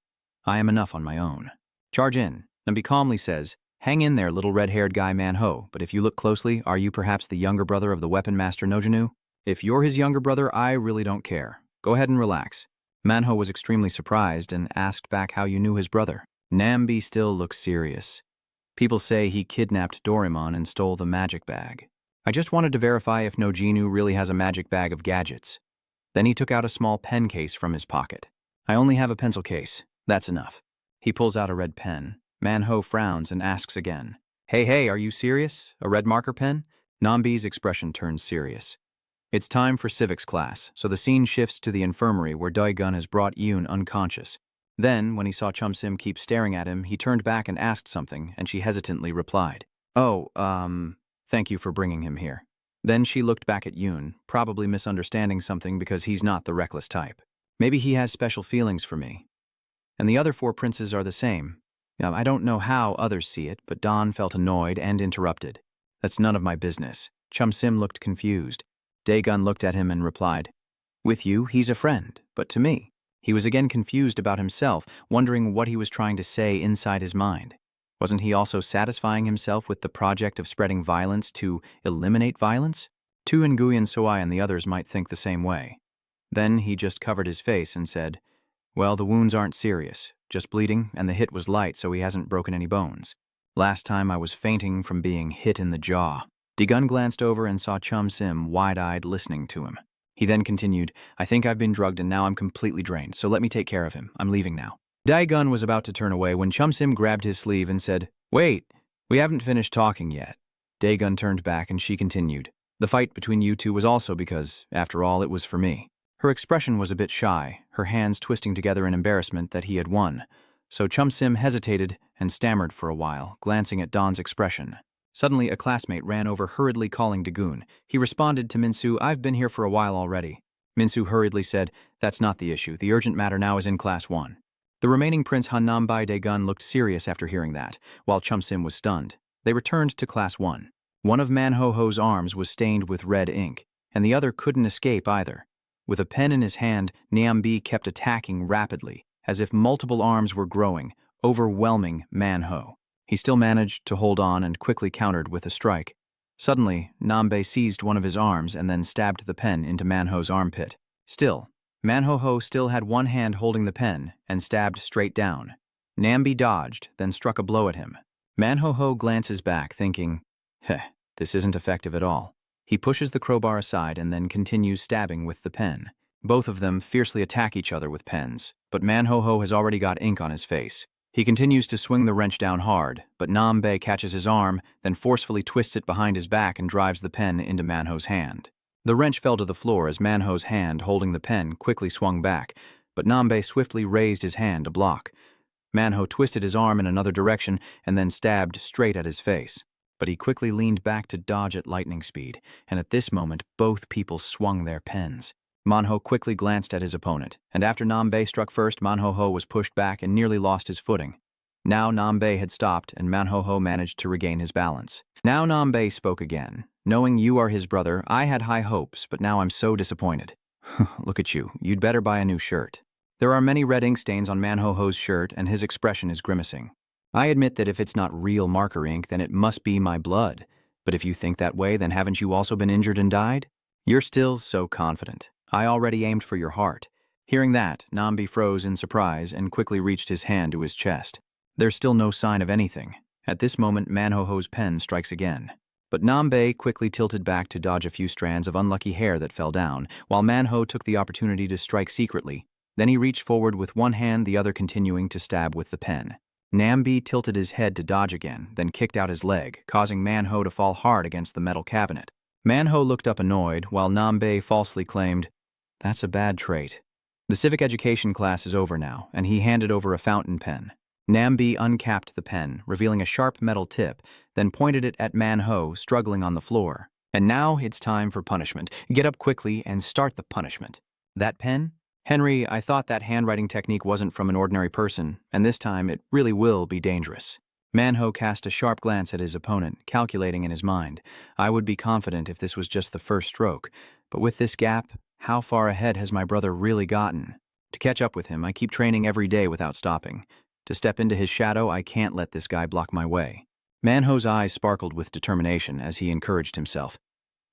I am enough on my own. Charge in. Nambi calmly says, Hang in there, little red-haired guy Manho, but if you look closely, are you perhaps the younger brother of the weapon master Nojinu? If you're his younger brother, I really don't care. Go ahead and relax. Manho was extremely surprised and asked back how you knew his brother. Nambi still looks serious. People say he kidnapped Doraemon and stole the magic bag. I just wanted to verify if Nojinu really has a magic bag of gadgets. Then he took out a small pen case from his pocket. I only have a pencil case. That's enough. He pulls out a red pen. Manho frowns and asks again. Hey, are you serious? A red marker pen? Nambi's expression turns serious. It's time for civics class, so the scene shifts to the infirmary where Daegun has brought Yoon unconscious. Then, when he saw Chum-sim keep staring at him, he turned back and asked something, and she hesitantly replied, thank you for bringing him here. Then she looked back at Yoon, probably misunderstanding something because he's not the reckless type. Maybe he has special feelings for me. And the other 4 princes are the same. I don't know how others see it, but Don felt annoyed and interrupted. That's none of my business. Chum-sim looked confused. Daegun looked at him and replied, With you, he's a friend, but to me. He was again confused about himself, wondering what he was trying to say inside his mind. Wasn't he also satisfying himself with the project of spreading violence to eliminate violence? Tu and Nguyen Soi and the others might think the same way. Then he just covered his face and said, Well, the wounds aren't serious, just bleeding, and the hit was light so he hasn't broken any bones. Last time I was fainting from being hit in the jaw. Daegun glanced over and saw Chum-sim wide-eyed listening to him. He then continued, I think I've been drugged and now I'm completely drained, so let me take care of him. I'm leaving now. Daegun was about to turn away when Chum-sim grabbed his sleeve and said, Wait, we haven't finished talking yet. Daegun turned back and she continued, The fight between you two was also because, after all, it was for me. Her expression was a bit shy, her hands twisting together in embarrassment that he had won. So Chum-sim hesitated and stammered for a while, glancing at Don's expression. Suddenly, a classmate ran over hurriedly calling Daegun. He responded to Minsu, I've been here for a while already. Minsu hurriedly said, That's not the issue. The urgent matter now is in Class 1. The remaining Prince Hannambai Daegun looked serious after hearing that, while Chum-sim was stunned. They returned to Class 1. One of Manho-ho's arms was stained with red ink, and the other couldn't escape either. With a pen in his hand, Niambi kept attacking rapidly, as if multiple arms were growing, overwhelming Manho. He still managed to hold on and quickly countered with a strike. Suddenly, Nambe seized one of his arms and then stabbed the pen into Manho's armpit. Still, Manho still had one hand holding the pen and stabbed straight down. Nambi dodged, then struck a blow at him. Manho glances back, thinking, heh, this isn't effective at all. He pushes the crowbar aside and then continues stabbing with the pen. Both of them fiercely attack each other with pens, but Manho has already got ink on his face. He continues to swing the wrench down hard, but Nambe catches his arm, then forcefully twists it behind his back and drives the pen into Manho's hand. The wrench fell to the floor as Manho's hand holding the pen quickly swung back, but Nambe swiftly raised his hand to block. Manho twisted his arm in another direction and then stabbed straight at his face. But he quickly leaned back to dodge at lightning speed, and at this moment both people swung their pens. Manho quickly glanced at his opponent, and after Nambe struck first, Manho was pushed back and nearly lost his footing. Now Nambe had stopped, and Manho managed to regain his balance. Now Nambe spoke again. Knowing you are his brother, I had high hopes, but now I'm so disappointed. Look at you. You'd better buy a new shirt. There are many red ink stains on Manho's shirt, and his expression is grimacing. I admit that if it's not real marker ink, then it must be my blood. But if you think that way, then haven't you also been injured and died? You're still so confident. I already aimed for your heart. Hearing that, Nambi froze in surprise and quickly reached his hand to his chest. There's still no sign of anything. At this moment, Manho's pen strikes again. But Nambe quickly tilted back to dodge a few strands of unlucky hair that fell down, while Manho took the opportunity to strike secretly. Then he reached forward with one hand, the other continuing to stab with the pen. Nambi tilted his head to dodge again, then kicked out his leg, causing Manho to fall hard against the metal cabinet. Manho looked up annoyed, while Nambe falsely claimed, "That's a bad trait." The civic education class is over now, and he handed over a fountain pen. Nambi uncapped the pen, revealing a sharp metal tip, then pointed it at Manho, struggling on the floor. "And now it's time for punishment. Get up quickly and start the punishment." "That pen? Henry, I thought that handwriting technique wasn't from an ordinary person, and this time it really will be dangerous." Manho cast a sharp glance at his opponent, calculating in his mind. I would be confident if this was just the first stroke, but with this gap, how far ahead has my brother really gotten? To catch up with him, I keep training every day without stopping. To step into his shadow, I can't let this guy block my way. Manho's eyes sparkled with determination as he encouraged himself.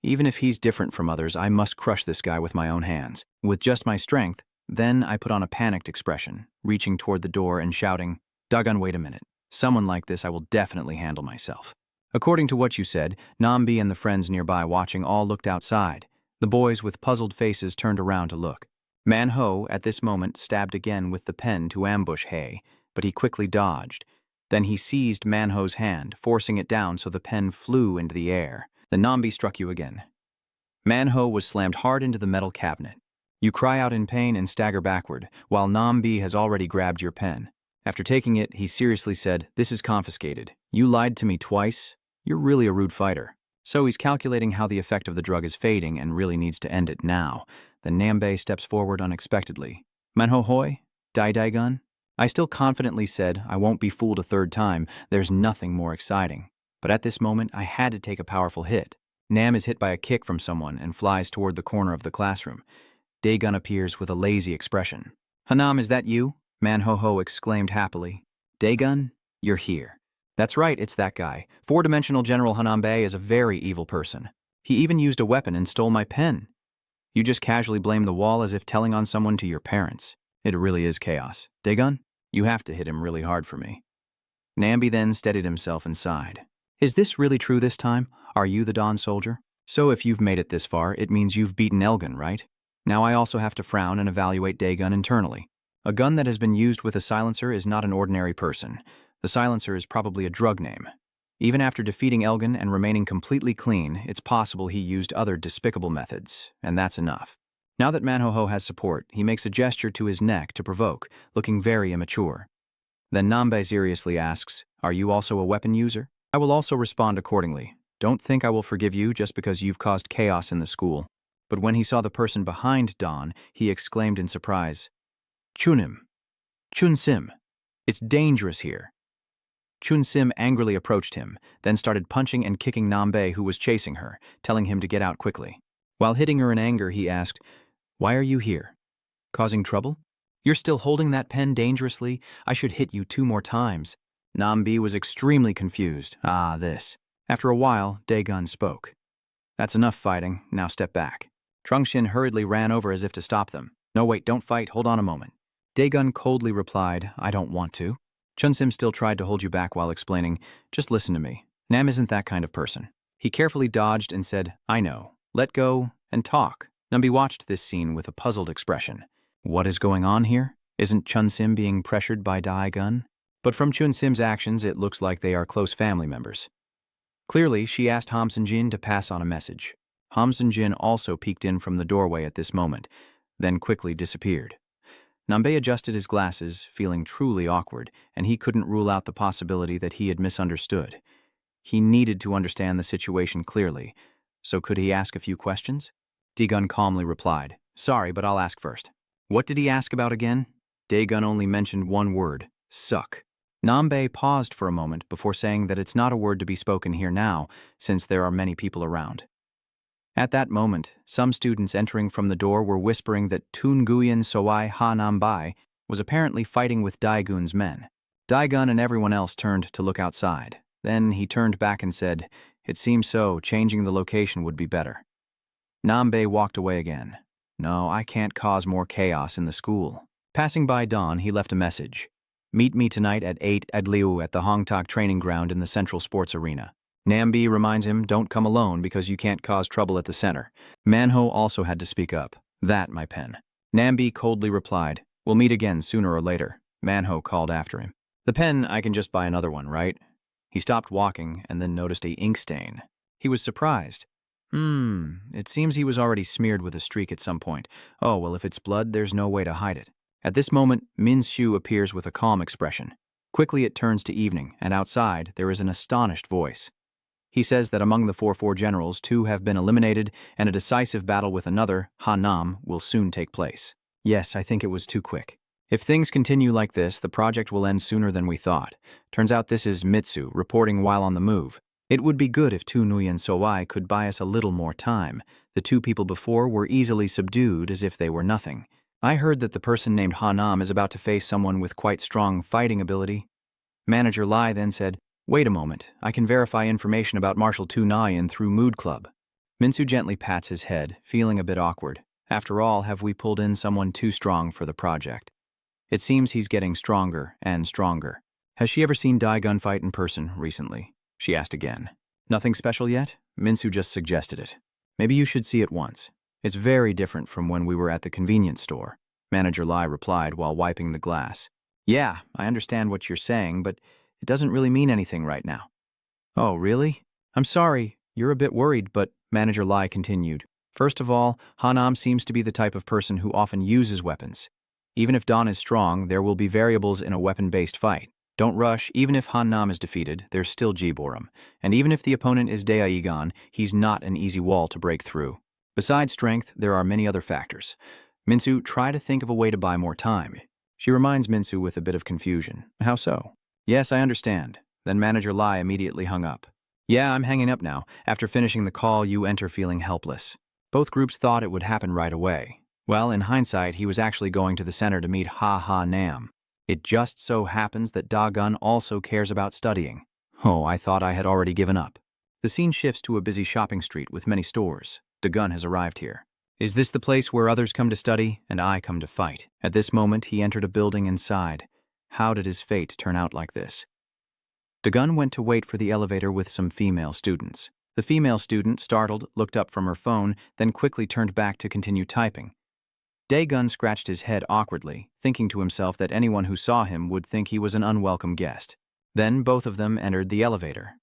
Even if he's different from others, I must crush this guy with my own hands. With just my strength, then I put on a panicked expression, reaching toward the door and shouting, "Dagon, wait a minute. Someone like this I will definitely handle myself." According to what you said, Nambi and the friends nearby watching all looked outside. The boys with puzzled faces turned around to look. Manho, at this moment, stabbed again with the pen to ambush Hay, but he quickly dodged. Then he seized Manho's hand, forcing it down so the pen flew into the air. The Nambi struck you again. Manho was slammed hard into the metal cabinet. You cry out in pain and stagger backward, while Nambi has already grabbed your pen. After taking it, he seriously said, "This is confiscated. You lied to me twice. You're really a rude fighter." So he's calculating how the effect of the drug is fading and really needs to end it now. Then Nambe steps forward unexpectedly. "Manho hoy, dai gun." I still confidently said, "I won't be fooled a third time. There's nothing more exciting." But at this moment, I had to take a powerful hit. Nam is hit by a kick from someone and flies toward the corner of the classroom. Daegun appears with a lazy expression. "Hanam, is that you?" Manho exclaimed happily. "Daegun, you're here." That's right, it's that guy. Four-dimensional General Hanambe is a very evil person. He even used a weapon and stole my pen. You just casually blame the wall as if telling on someone to your parents. It really is chaos. Daegun, you have to hit him really hard for me. Nambi then steadied himself and sighed. "Is this really true this time? Are you the Dawn soldier? So if you've made it this far, it means you've beaten Elgun, right? Now I also have to frown and evaluate Daegun internally. A gun that has been used with a silencer is not an ordinary person. The silencer is probably a drug name. Even after defeating Elgun and remaining completely clean, it's possible he used other despicable methods, and that's enough." Now that Manho has support, he makes a gesture to his neck to provoke, looking very immature. Then Nambe seriously asks, "Are you also a weapon user?" I will also respond accordingly. Don't think I will forgive you just because you've caused chaos in the school. But when he saw the person behind Dawn, he exclaimed in surprise, "Chunim! Chunsim! It's dangerous here." Chunsim angrily approached him, then started punching and kicking Nambe, who was chasing her, telling him to get out quickly. While hitting her in anger, he asked, "Why are you here? Causing trouble? You're still holding that pen dangerously? I should hit you 2 more times." Nambi was extremely confused. This. After a while, Daegun spoke. "That's enough fighting, now step back." Trungshin hurriedly ran over as if to stop them. No, wait, don't fight, hold on a moment. Daegun coldly replied, I don't want to. Chunsim still tried to hold you back while explaining, just listen to me. Nam isn't that kind of person. He carefully dodged and said, I know. Let go and talk. Nambi watched this scene with a puzzled expression. What is going on here? Isn't Chunsim being pressured by Daegun? But from Chunsim's actions, it looks like they are close family members. Clearly, she asked Hamsun-jin to pass on a message. Hamsun-jin also peeked in from the doorway at this moment, then quickly disappeared. Nambe adjusted his glasses, feeling truly awkward, and he couldn't rule out the possibility that he had misunderstood. He needed to understand the situation clearly, so could he ask a few questions? Daegun calmly replied, sorry, but I'll ask first. What did he ask about again? Daegun only mentioned one word, suck. Nambe paused for a moment before saying that it's not a word to be spoken here now, since there are many people around. At that moment, some students entering from the door were whispering that Tun Nguyen Soai Ha Nambai was apparently fighting with Daegun's men. Daegun and everyone else turned to look outside. Then he turned back and said, it seems so, changing the location would be better. Nambe walked away again. No, I can't cause more chaos in the school. Passing by Dawn, he left a message. Meet me tonight at 8 at Liu at the Hongtak training ground in the Central Sports Arena. Nambi reminds him, don't come alone because you can't cause trouble at the center. Manhwa also had to speak up. That, my pen. Nambi coldly replied, we'll meet again sooner or later. Manhwa called after him. The pen, I can just buy another one, right? He stopped walking and then noticed an ink stain. He was surprised. It seems he was already smeared with a streak at some point. Oh, well, if it's blood, there's no way to hide it. At this moment, Min Shu appears with a calm expression. Quickly it turns to evening, and outside there is an astonished voice. He says that among the 4-4 generals, 2 have been eliminated, and a decisive battle with another, Ha Nam, will soon take place. Yes, I think it was too quick. If things continue like this, the project will end sooner than we thought. Turns out this is Mitsu, reporting while on the move. It would be good if Tu Nguyen Soai could buy us a little more time. The 2 people before were easily subdued as if they were nothing. I heard that the person named Ha Nam is about to face someone with quite strong fighting ability. Manager Lai then said, wait a moment, I can verify information about Marshal Tu Nguyen through Mood Club. Minsu gently pats his head, feeling a bit awkward. After all, have we pulled in someone too strong for the project? It seems he's getting stronger and stronger. Has she ever seen Daegun fight in person recently? She asked again. Nothing special yet? Minsu just suggested it. Maybe you should see it once. It's very different from when we were at the convenience store. Manager Lai replied while wiping the glass. Yeah, I understand what you're saying, but it doesn't really mean anything right now. Oh, really? I'm sorry, you're a bit worried, but Manager Lai continued. First of all, Hanam seems to be the type of person who often uses weapons. Even if Dawn is strong, there will be variables in a weapon-based fight. Don't rush, even if Han Nam is defeated, there's still Jiborum. And even if the opponent is Daegon, he's not an easy wall to break through. Besides strength, there are many other factors. Minsu, try to think of a way to buy more time. She reminds Minsu with a bit of confusion. How so? Yes, I understand. Then Manager Lai immediately hung up. Yeah, I'm hanging up now. After finishing the call, you enter feeling helpless. Both groups thought it would happen right away. Well, in hindsight, he was actually going to the center to meet Ha Nam. It just so happens that Daegun also cares about studying. Oh, I thought I had already given up. The scene shifts to a busy shopping street with many stores. Daegun has arrived here. Is this the place where others come to study and I come to fight? At this moment, he entered a building and sighed. How did his fate turn out like this? Daegun went to wait for the elevator with some female students. The female student, startled, looked up from her phone, then quickly turned back to continue typing. Daegun scratched his head awkwardly, thinking to himself that anyone who saw him would think he was an unwelcome guest. Then both of them entered the elevator.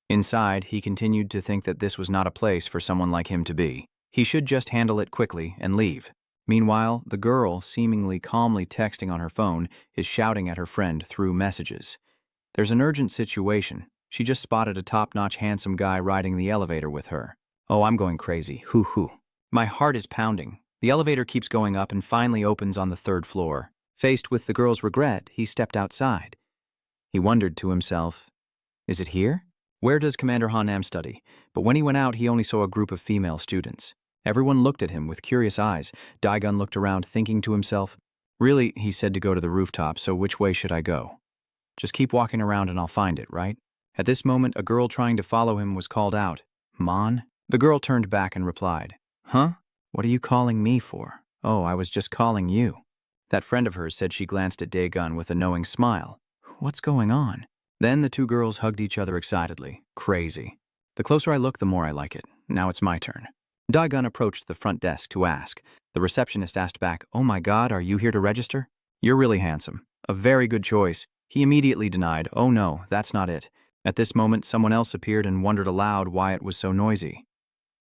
Inside, he continued to think that this was not a place for someone like him to be. He should just handle it quickly and leave. Meanwhile, the girl, seemingly calmly texting on her phone, is shouting at her friend through messages. There's an urgent situation. She just spotted a top-notch handsome guy riding the elevator with her. Oh, I'm going crazy. Hoo-hoo. My heart is pounding. The elevator keeps going up and finally opens on the 3rd floor. Faced with the girl's regret, he stepped outside. He wondered to himself, is it here? Where does Commander Hanam study? But when he went out, he only saw a group of female students. Everyone looked at him with curious eyes. Daegun looked around, thinking to himself, really, he said to go to the rooftop, so which way should I go? Just keep walking around and I'll find it, right? At this moment, a girl trying to follow him was called out. Mon? The girl turned back and replied, huh? What are you calling me for? Oh, I was just calling you. That friend of hers said she glanced at Daegun with a knowing smile. What's going on? Then the two girls hugged each other excitedly. Crazy. The closer I look, the more I like it. Now it's my turn. Daegun approached the front desk to ask. The receptionist asked back, "Oh my God, are you here to register? You're really handsome. A very good choice." He immediately denied, "Oh no, that's not it." At this moment, someone else appeared and wondered aloud why it was so noisy.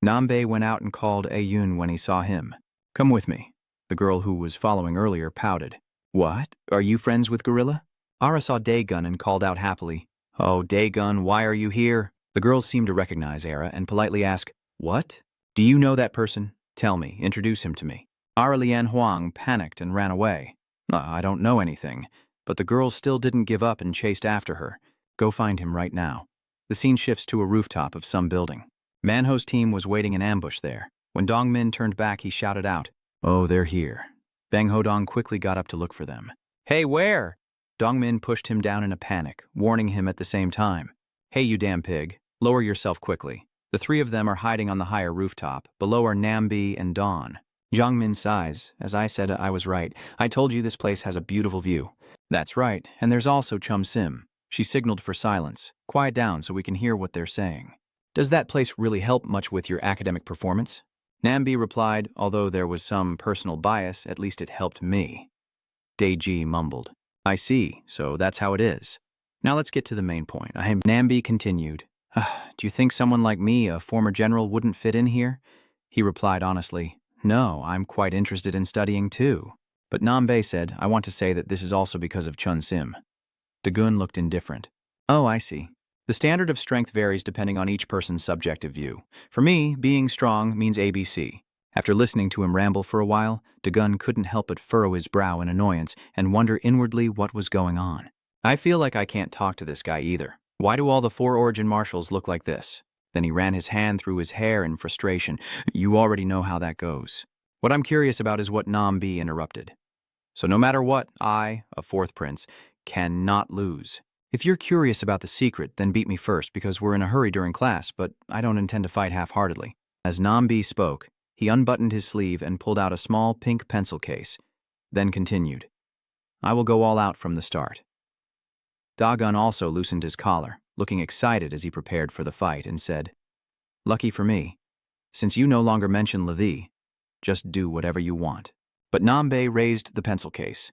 Nambe went out and called Ayun when he saw him. "Come with me." The girl who was following earlier pouted. "What? Are you friends with Gorilla?" Ara saw Daegun and called out happily, "Oh, Daegun, why are you here?" The girls seemed to recognize Ara and politely ask, "What? Do you know that person? Tell me, introduce him to me." Ara Lian Huang panicked and ran away. "I don't know anything." But the girls still didn't give up and chased after her. "Go find him right now." The scene shifts to a rooftop of some building. Manho's team was waiting in ambush there. When Dongmin turned back, he shouted out, "Oh, they're here." Bang Hodong quickly got up to look for them. "Hey, where?" Dongmin pushed him down in a panic, warning him at the same time. "Hey, you damn pig, lower yourself quickly." The three of them are hiding on the higher rooftop. Below are Nambi and Dawn. Jongmin sighs. "As I said, I was right. I told you this place has a beautiful view." "That's right, and there's also Chum Sim." She signaled for silence. "Quiet down so we can hear what they're saying." "Does that place really help much with your academic performance?" Nambi replied, "Although there was some personal bias, at least it helped me." Daeji mumbled, "I see, so that's how it is. Now let's get to the main point." Nambi continued, "Do you think someone like me, a former general, wouldn't fit in here?" He replied honestly, "No, I'm quite interested in studying too." But Nambe said, "I want to say that this is also because of Chun Sim." Daegun looked indifferent. "Oh, I see. The standard of strength varies depending on each person's subjective view. For me, being strong means ABC." After listening to him ramble for a while, Daegun couldn't help but furrow his brow in annoyance and wonder inwardly what was going on. "I feel like I can't talk to this guy either. Why do all the four origin marshals look like this?" Then he ran his hand through his hair in frustration. "You already know how that goes." "What I'm curious about is what Nambi interrupted. So no matter what, I, a fourth prince, cannot lose. If you're curious about the secret, then beat me first because we're in a hurry during class, but I don't intend to fight half-heartedly." As Nambi spoke, he unbuttoned his sleeve and pulled out a small pink pencil case, then continued, "I will go all out from the start." Daegun also loosened his collar, looking excited as he prepared for the fight, and said, "Lucky for me, since you no longer mention Levi, just do whatever you want." But Nambe raised the pencil case.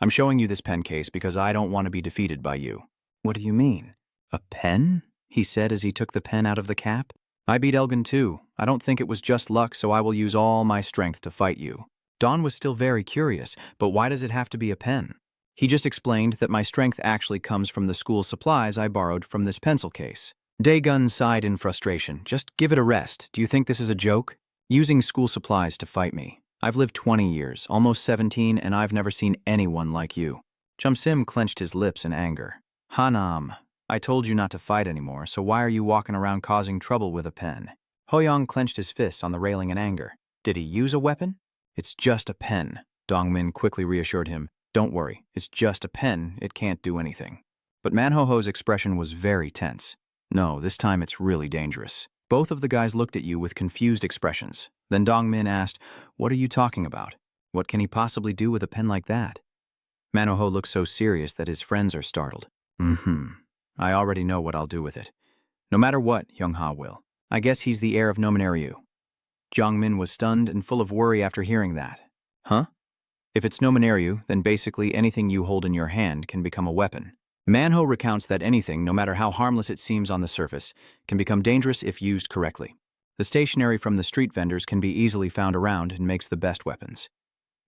"I'm showing you this pen case because I don't want to be defeated by you." "What do you mean? A pen?" he said as he took the pen out of the cap. "I beat Elgin too. I don't think it was just luck, so I will use all my strength to fight you." Dawn was still very curious, but why does it have to be a pen? He just explained that my strength actually comes from the school supplies I borrowed from this pencil case. Daegun sighed in frustration. "Just give it a rest. Do you think this is a joke? Using school supplies to fight me. I've lived 20 years, almost 17, and I've never seen anyone like you." Chum Sim clenched his lips in anger. "Hanam, I told you not to fight anymore, so why are you walking around causing trouble with a pen?" Hoyong clenched his fists on the railing in anger. "Did he use a weapon?" "It's just a pen," Dongmin quickly reassured him. "Don't worry, it's just a pen, it can't do anything." But Manho's expression was very tense. "No, this time it's really dangerous." Both of the guys looked at you with confused expressions. Then Dongmin asked, "What are you talking about? What can he possibly do with a pen like that?" Manho looks so serious that his friends are startled. I already know what I'll do with it. No matter what, Young-ha will. I guess he's the heir of Nominaryu." Jiangmin was stunned and full of worry after hearing that. "Huh? If it's Nominaryu, then basically anything you hold in your hand can become a weapon." Manho recounts that anything, no matter how harmless it seems on the surface, can become dangerous if used correctly. The stationery from the street vendors can be easily found around and makes the best weapons.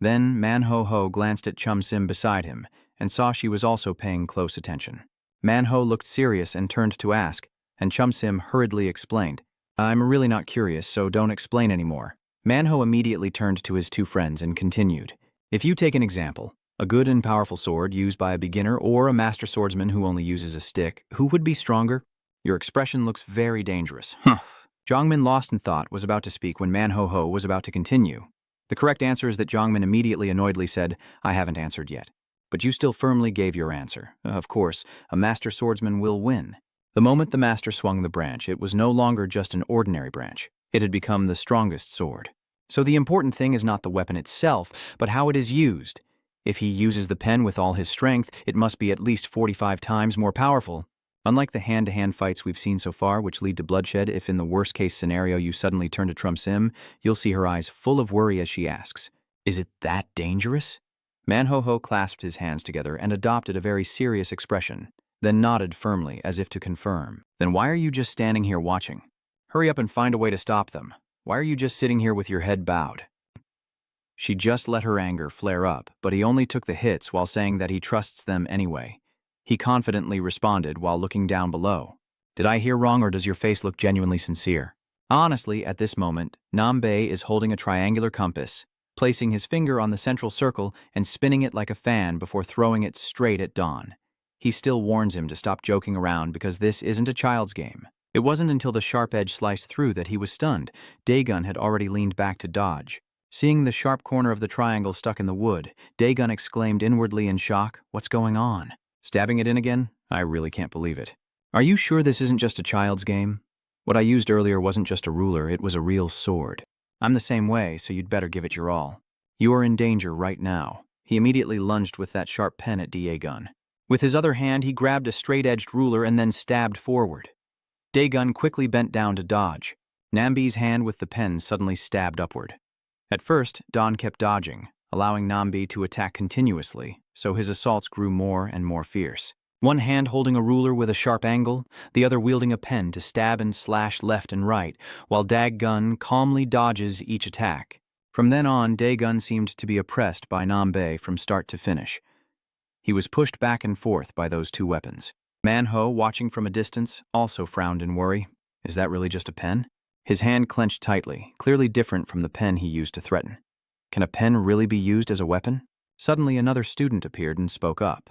Then Manho glanced at Chum Sim beside him and saw she was also paying close attention. Manho looked serious and turned to ask, and Chum Sim hurriedly explained, "I'm really not curious, so don't explain anymore." Manho immediately turned to his two friends and continued, "If you take an example, a good and powerful sword used by a beginner or a master swordsman who only uses a stick, who would be stronger? Your expression looks very dangerous." Humph. Jiangmin, lost in thought, was about to speak when Manho was about to continue. The correct answer is that Jiangmin immediately annoyedly said, "I haven't answered yet." "But you still firmly gave your answer. Of course, a master swordsman will win." The moment the master swung the branch, it was no longer just an ordinary branch. It had become the strongest sword. So the important thing is not the weapon itself, but how it is used. If he uses the pen with all his strength, it must be at least 45 times more powerful. Unlike the hand-to-hand fights we've seen so far, which lead to bloodshed, if in the worst-case scenario you suddenly turn to Trump Sim, you'll see her eyes full of worry as she asks, "Is it that dangerous?" Manho clasped his hands together and adopted a very serious expression, then nodded firmly as if to confirm. "Then why are you just standing here watching? Hurry up and find a way to stop them. Why are you just sitting here with your head bowed?" She just let her anger flare up, but he only took the hits while saying that he trusts them anyway. He confidently responded while looking down below. "Did I hear wrong, or does your face look genuinely sincere?" Honestly, at this moment, Nambe is holding a triangular compass, placing his finger on the central circle and spinning it like a fan before throwing it straight at Dawn. He still warns him to stop joking around because this isn't a child's game. It wasn't until the sharp edge sliced through that he was stunned. Daegun had already leaned back to dodge. Seeing the sharp corner of the triangle stuck in the wood, Daegun exclaimed inwardly in shock, "What's going on? Stabbing it in again? I really can't believe it. Are you sure this isn't just a child's game? What I used earlier wasn't just a ruler, it was a real sword. I'm the same way, so you'd better give it your all. You are in danger right now." He immediately lunged with that sharp pen at Daegun. With his other hand, he grabbed a straight-edged ruler and then stabbed forward. Daegun quickly bent down to dodge. Nambi's hand with the pen suddenly stabbed upward. At first, Dawn kept dodging, allowing Nambi to attack continuously, so his assaults grew more and more fierce. One hand holding a ruler with a sharp angle, the other wielding a pen to stab and slash left and right, while Daegun calmly dodges each attack. From then on, Daegun seemed to be oppressed by Nambe from start to finish. He was pushed back and forth by those two weapons. Manho, watching from a distance, also frowned in worry. Is that really just a pen? His hand clenched tightly, clearly different from the pen he used to threaten. Can a pen really be used as a weapon? Suddenly another student appeared and spoke up.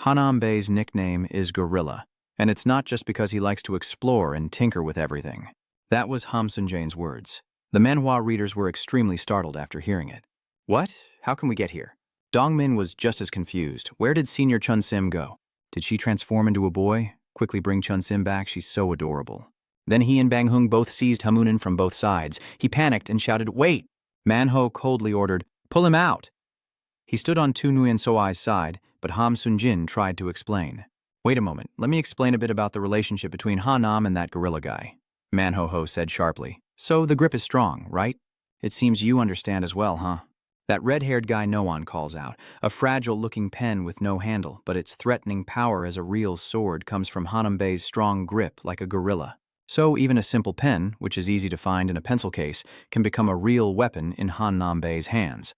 Hanambe's nickname is Gorilla, and it's not just because he likes to explore and tinker with everything. That was Hamsun-jane's words. The Manhwa readers were extremely startled after hearing it. What? How can we get here? Dongmin was just as confused. Where did Senior Chun-sim go? Did she transform into a boy? Quickly bring Chun-sim back, she's so adorable. Then he and Bang-hung both seized Hamunin from both sides. He panicked and shouted, "Wait!" Manho coldly ordered, "Pull him out!" He stood on Tu Nguyen Soai's side, but Ham Sun-jin tried to explain. "Wait a moment, let me explain a bit about the relationship between Ha-nam and that gorilla guy," Manho said sharply. "So the grip is strong, right? It seems you understand as well, huh?" That red-haired guy Noan calls out, a fragile-looking pen with no handle, but its threatening power as a real sword comes from Hanambe's strong grip like a gorilla. So even a simple pen, which is easy to find in a pencil case, can become a real weapon in Han Nambe's hands.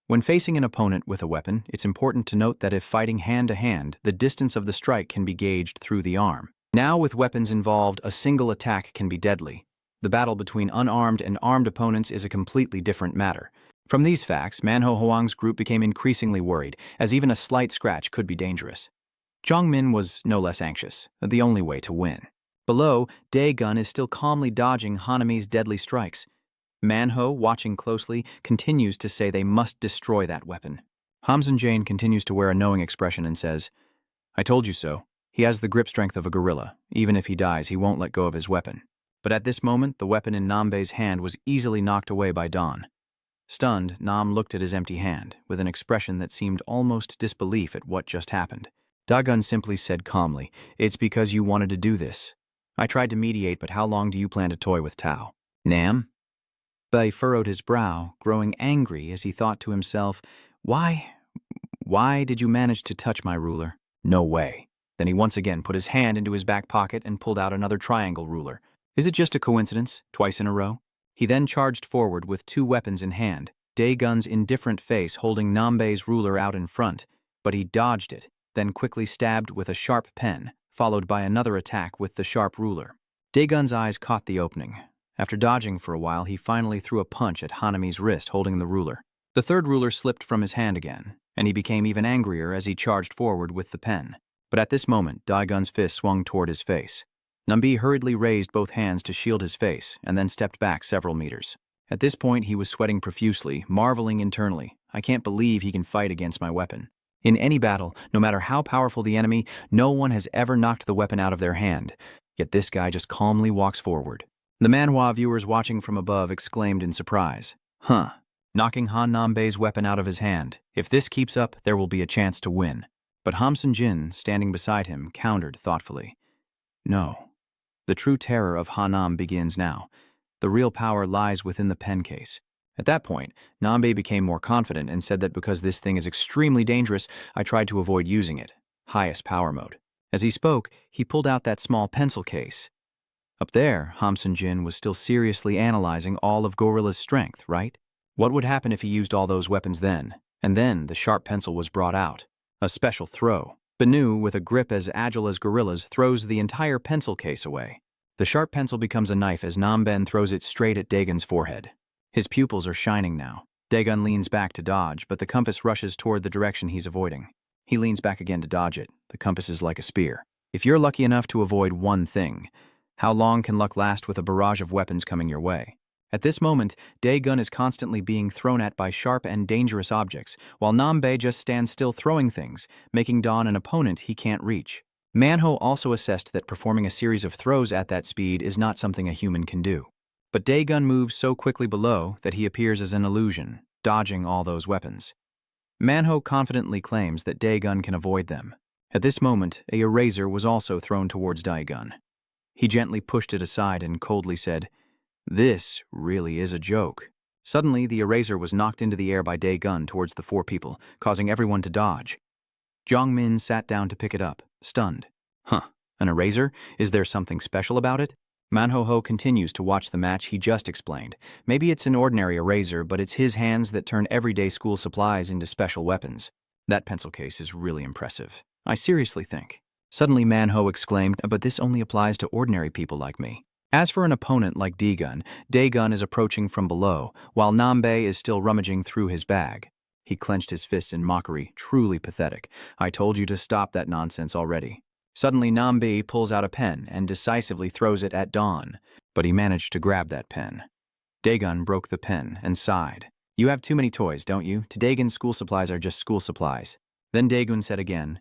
When facing an opponent with a weapon, it's important to note that if fighting hand-to-hand, the distance of the strike can be gauged through the arm. Now with weapons involved, a single attack can be deadly. The battle between unarmed and armed opponents is a completely different matter. From these facts, Manho Hoang's group became increasingly worried, as even a slight scratch could be dangerous. Jongmin was no less anxious, the only way to win. Below, Daegun is still calmly dodging Hanami's deadly strikes. Manho, watching closely, continues to say they must destroy that weapon. Hamsun-jane continues to wear a knowing expression and says, "I told you so. He has the grip strength of a gorilla. Even if he dies, he won't let go of his weapon." But at this moment, the weapon in Nambe's hand was easily knocked away by Dawn. Stunned, Nam looked at his empty hand, with an expression that seemed almost disbelief at what just happened. Daegun simply said calmly, "It's because you wanted to do this. I tried to mediate, but how long do you plan to toy with Tao?" "Nam?" Bai furrowed his brow, growing angry as he thought to himself, Why did you manage to touch my ruler? No way." Then he once again put his hand into his back pocket and pulled out another triangle ruler. Is it just a coincidence, twice in a row? He then charged forward with two weapons in hand, Daegun's indifferent face holding Nambe's ruler out in front, but he dodged it, then quickly stabbed with a sharp pen, followed by another attack with the sharp ruler. Daegun's eyes caught the opening. After dodging for a while, he finally threw a punch at Hanami's wrist holding the ruler. The third ruler slipped from his hand again, and he became even angrier as he charged forward with the pen. But at this moment, Daegun's fist swung toward his face. Nambi hurriedly raised both hands to shield his face, and then stepped back several meters. At this point, he was sweating profusely, marveling internally, "I can't believe he can fight against my weapon." In any battle, no matter how powerful the enemy, no one has ever knocked the weapon out of their hand. Yet this guy just calmly walks forward. The Manhwa viewers watching from above exclaimed in surprise. knocking Han Nambei's weapon out of his hand. If this keeps up, there will be a chance to win. But Hamsun Jin, standing beside him, countered thoughtfully. No. The true terror of Hanam begins now. The real power lies within the pen case. At that point, Nambei became more confident and said that because this thing is extremely dangerous, I tried to avoid using it. Highest power mode. As he spoke, he pulled out that small pencil case. Up there, Hamsun Jin was still seriously analyzing all of Gorilla's strength, right? What would happen if he used all those weapons then? And then the sharp pencil was brought out. A special throw. Banu, with a grip as agile as Gorilla's, throws the entire pencil case away. The sharp pencil becomes a knife as Namben throws it straight at Dagon's forehead. His pupils are shining now. Dagon leans back to dodge, but the compass rushes toward the direction he's avoiding. He leans back again to dodge it. The compass is like a spear. If you're lucky enough to avoid one thing, how long can luck last with a barrage of weapons coming your way? At this moment, Dagon is constantly being thrown at by sharp and dangerous objects, while Nambei just stands still throwing things, making Dawn an opponent he can't reach. Manhwa also assessed that performing a series of throws at that speed is not something a human can do. But Dagon moves so quickly below that he appears as an illusion, dodging all those weapons. Manhwa confidently claims that Dagon can avoid them. At this moment, a eraser was also thrown towards Dagon. He gently pushed it aside and coldly said, "This really is a joke." Suddenly, the eraser was knocked into the air by Dagon towards the four people, causing everyone to dodge. Jongmin sat down to pick it up, stunned. An eraser? Is there something special about it? Manho continues to watch the match he just explained. Maybe it's an ordinary eraser, but it's his hands that turn everyday school supplies into special weapons. That pencil case is really impressive. I seriously think. Suddenly Manho exclaimed, but this only applies to ordinary people like me. As for an opponent like Dagon is approaching from below, while Nambei is still rummaging through his bag. He clenched his fists in mockery, truly pathetic. I told you to stop that nonsense already. Suddenly Nambei pulls out a pen and decisively throws it at Dawn, but he managed to grab that pen. Dagon broke the pen and sighed. You have too many toys, don't you? To Dagon, school supplies are just school supplies. Then Dagon said again,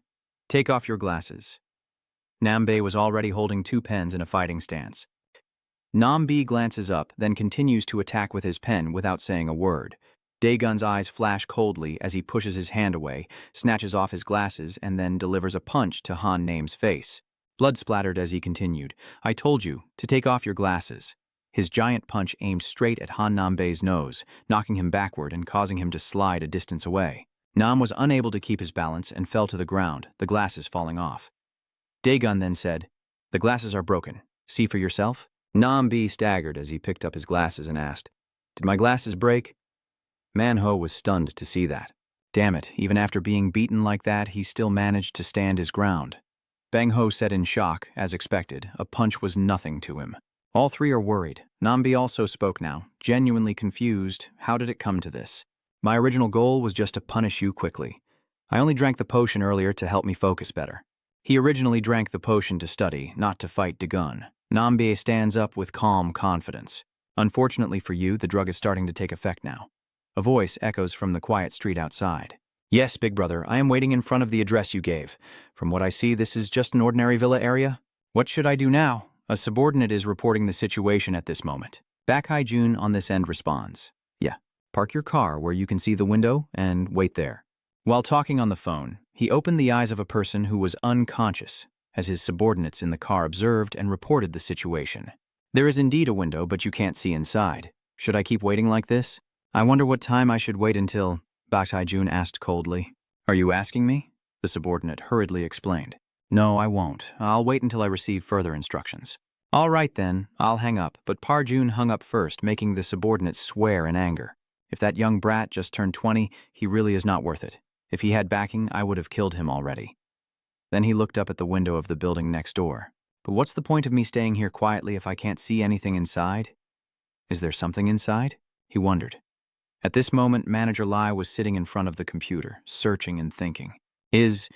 take off your glasses. Nambei was already holding two pens in a fighting stance. Nambi glances up, then continues to attack with his pen without saying a word. Dagon's eyes flash coldly as he pushes his hand away, snatches off his glasses, and then delivers a punch to Han Name's face. Blood splattered as he continued. I told you to take off your glasses. His giant punch aimed straight at Han Nambei's nose, knocking him backward and causing him to slide a distance away. Nam was unable to keep his balance and fell to the ground, the glasses falling off. Dagon then said, the glasses are broken. See for yourself? Nambi staggered as he picked up his glasses and asked, did my glasses break? Manho was stunned to see that. Damn it, even after being beaten like that, he still managed to stand his ground. Bang Ho said in shock, as expected, a punch was nothing to him. All three are worried. Nambi also spoke now, genuinely confused. How did it come to this? My original goal was just to punish you quickly. I only drank the potion earlier to help me focus better. He originally drank the potion to study, not to fight Dagon. Nambi stands up with calm confidence. Unfortunately for you, the drug is starting to take effect now. A voice echoes from the quiet street outside. Yes, big brother, I am waiting in front of the address you gave. From what I see, this is just an ordinary villa area. What should I do now? A subordinate is reporting the situation at this moment. Back Jun on this end responds. Yeah, park your car where you can see the window and wait there. While talking on the phone, he opened the eyes of a person who was unconscious, as his subordinates in the car observed and reported the situation. There is indeed a window, but you can't see inside. Should I keep waiting like this? I wonder what time I should wait until, Bak Jun asked coldly. Are you asking me? The subordinate hurriedly explained. No, I won't. I'll wait until I receive further instructions. All right then, I'll hang up, but Parjun hung up first, making the subordinate swear in anger. If that young brat just turned 20, he really is not worth it. If he had backing, I would have killed him already. Then he looked up at the window of the building next door. But what's the point of me staying here quietly if I can't see anything inside? Is there something inside? He wondered. At this moment, Manager Lai was sitting in front of the computer, searching and thinking. Is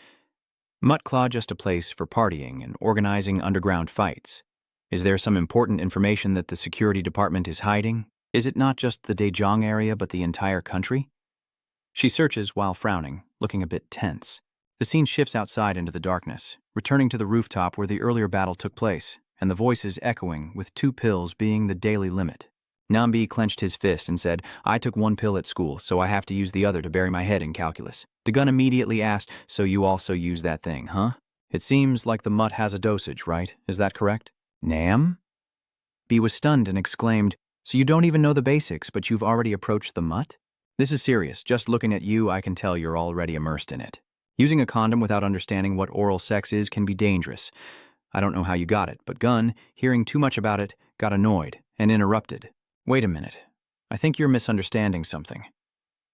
Mutklaw just a place for partying and organizing underground fights? Is there some important information that the security department is hiding? Is it not just the Daejeong area but the entire country? She searches while frowning, looking a bit tense. The scene shifts outside into the darkness, returning to the rooftop where the earlier battle took place, and the voices echoing, with 2 pills being the daily limit. Nambi clenched his fist and said, I took one pill at school, so I have to use the other to bury my head in calculus. Dagun immediately asked, so you also use that thing, huh? It seems like the mutt has a dosage, right? Is that correct? Nam? B was stunned and exclaimed, so you don't even know the basics, but you've already approached the mutt? This is serious. Just looking at you, I can tell you're already immersed in it. Using a condom without understanding what oral sex is can be dangerous. I don't know how you got it, but Gun, hearing too much about it, got annoyed and interrupted. Wait a minute. I think you're misunderstanding something.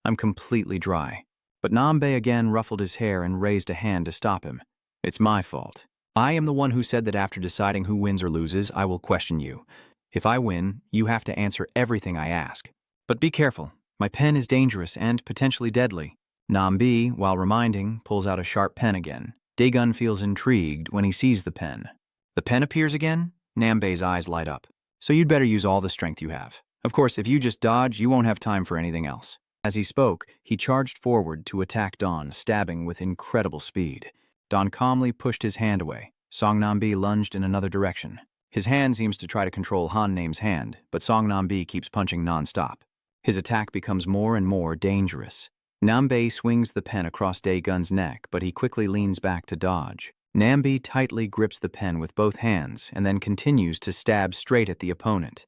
I'm completely dry. But Nambe again ruffled his hair and raised a hand to stop him. It's my fault. I am the one who said that after deciding who wins or loses, I will question you. If I win, you have to answer everything I ask. But be careful. My pen is dangerous and potentially deadly. Nambi, while reminding, pulls out a sharp pen again. Daegun feels intrigued when he sees the pen. The pen appears again? Nambe's eyes light up. So you'd better use all the strength you have. Of course, if you just dodge, you won't have time for anything else. As he spoke, he charged forward to attack Dawn, stabbing with incredible speed. Dawn calmly pushed his hand away. Song Nambi lunged in another direction. His hand seems to try to control Han Name's hand, but Song Nambi keeps punching non-stop. His attack becomes more and more dangerous. Nambe swings the pen across Daegun's neck, but he quickly leans back to dodge. Nambi tightly grips the pen with both hands and then continues to stab straight at the opponent.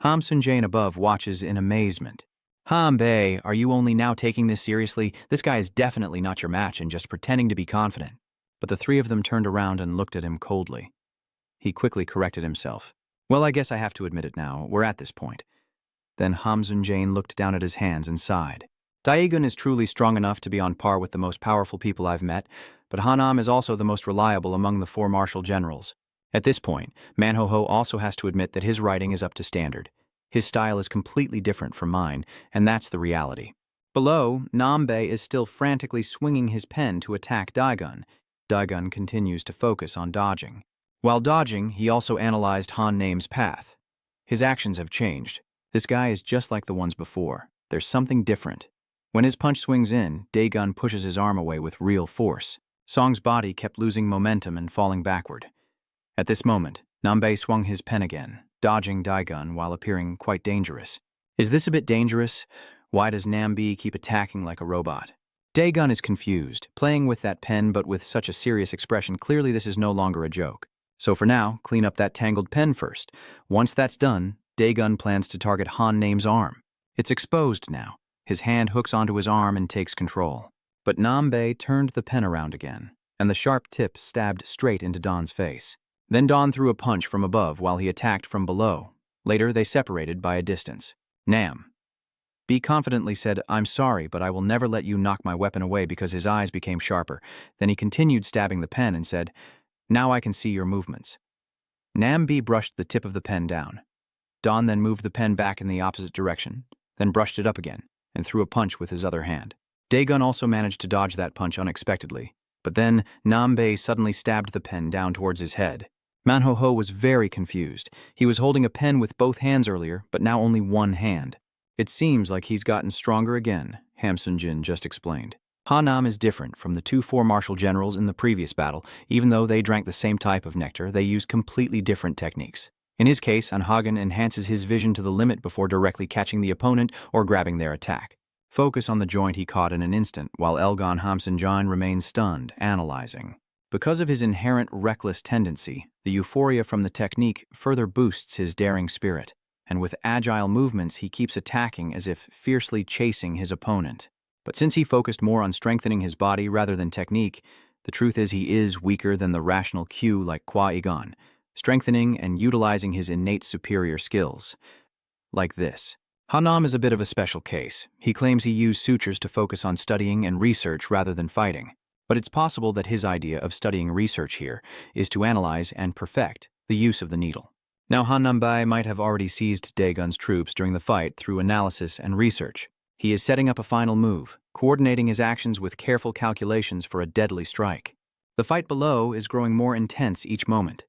Ham Sun-jae above watches in amazement. Nambe, are you only now taking this seriously? This guy is definitely not your match and just pretending to be confident. But the three of them turned around and looked at him coldly. He quickly corrected himself. Well, I guess I have to admit it now. We're at this point. Then Ham Sun-jae looked down at his hands and sighed. Daegun is truly strong enough to be on par with the most powerful people I've met, but Hanam is also the most reliable among the four martial generals. At this point, Manhwa also has to admit that his writing is up to standard. His style is completely different from mine, and that's the reality. Below, Nambe is still frantically swinging his pen to attack Daegun. Daegun continues to focus on dodging. While dodging, he also analyzed Han Name's path. His actions have changed. This guy is just like the ones before. There's something different. When his punch swings in, Daegun pushes his arm away with real force. Song's body kept losing momentum and falling backward. At this moment, Nambe swung his pen again, dodging Daegun while appearing quite dangerous. Is this a bit dangerous? Why does Nambi keep attacking like a robot? Daegun is confused, playing with that pen but with such a serious expression. Clearly this is no longer a joke. So for now, clean up that tangled pen first. Once that's done, Daegun plans to target Han Name's arm. It's exposed now. His hand hooks onto his arm and takes control. But Nambe turned the pen around again, and the sharp tip stabbed straight into Dawn's face. Then Dawn threw a punch from above while he attacked from below. Later, they separated by a distance. Nam. B confidently said, I'm sorry, but I will never let you knock my weapon away, because his eyes became sharper. Then he continued stabbing the pen and said, now I can see your movements. Nam B brushed the tip of the pen down. Dawn then moved the pen back in the opposite direction, then brushed it up again, and threw a punch with his other hand. Daegun also managed to dodge that punch unexpectedly, but then Nambe suddenly stabbed the pen down towards his head. Manhwa was very confused. He was holding a pen with both hands earlier, but now only one hand. It seems like he's gotten stronger again, Ham Sun-jin just explained. Hanam is different from the two four martial generals in the previous battle. Even though they drank the same type of nectar, they use completely different techniques. In his case, Anhagen enhances his vision to the limit before directly catching the opponent or grabbing their attack. Focus on the joint he caught in an instant, while Elgon Ham Sun-jin remains stunned, analyzing. Because of his inherent reckless tendency, the euphoria from the technique further boosts his daring spirit, and with agile movements he keeps attacking as if fiercely chasing his opponent. But since he focused more on strengthening his body rather than technique, the truth is he is weaker than the rational Q like Kwa Igon, strengthening and utilizing his innate superior skills. Like this. Hanam is a bit of a special case. He claims he used sutures to focus on studying and research rather than fighting. But it's possible that his idea of studying research here is to analyze and perfect the use of the needle. Now Hanambai might have already seized Daegun's troops during the fight through analysis and research. He is setting up a final move, coordinating his actions with careful calculations for a deadly strike. The fight below is growing more intense each moment.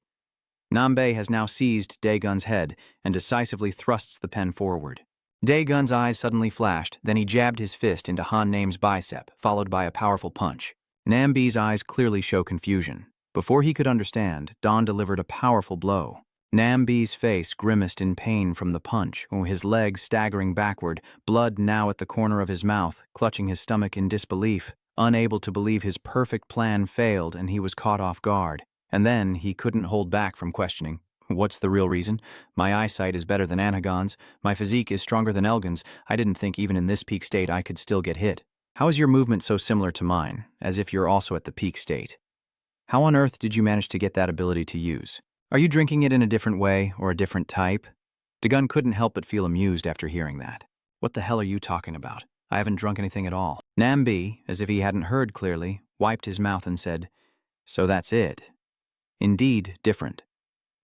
Nambe has now seized Daegun's head and decisively thrusts the pen forward. Daegun's eyes suddenly flashed, then he jabbed his fist into Han Name's bicep, followed by a powerful punch. Nambi's eyes clearly show confusion. Before he could understand, Dawn delivered a powerful blow. Nambi's face grimaced in pain from the punch, his legs staggering backward, blood now at the corner of his mouth, clutching his stomach in disbelief, unable to believe his perfect plan failed and he was caught off guard. And then he couldn't hold back from questioning. What's the real reason? My eyesight is better than Anagon's. My physique is stronger than Elgin's. I didn't think even in this peak state I could still get hit. How is your movement so similar to mine, as if you're also at the peak state? How on earth did you manage to get that ability to use? Are you drinking it in a different way or a different type? Dagon couldn't help but feel amused after hearing that. What the hell are you talking about? I haven't drunk anything at all. Nambi, as if he hadn't heard clearly, wiped his mouth and said, So that's it. Indeed, different.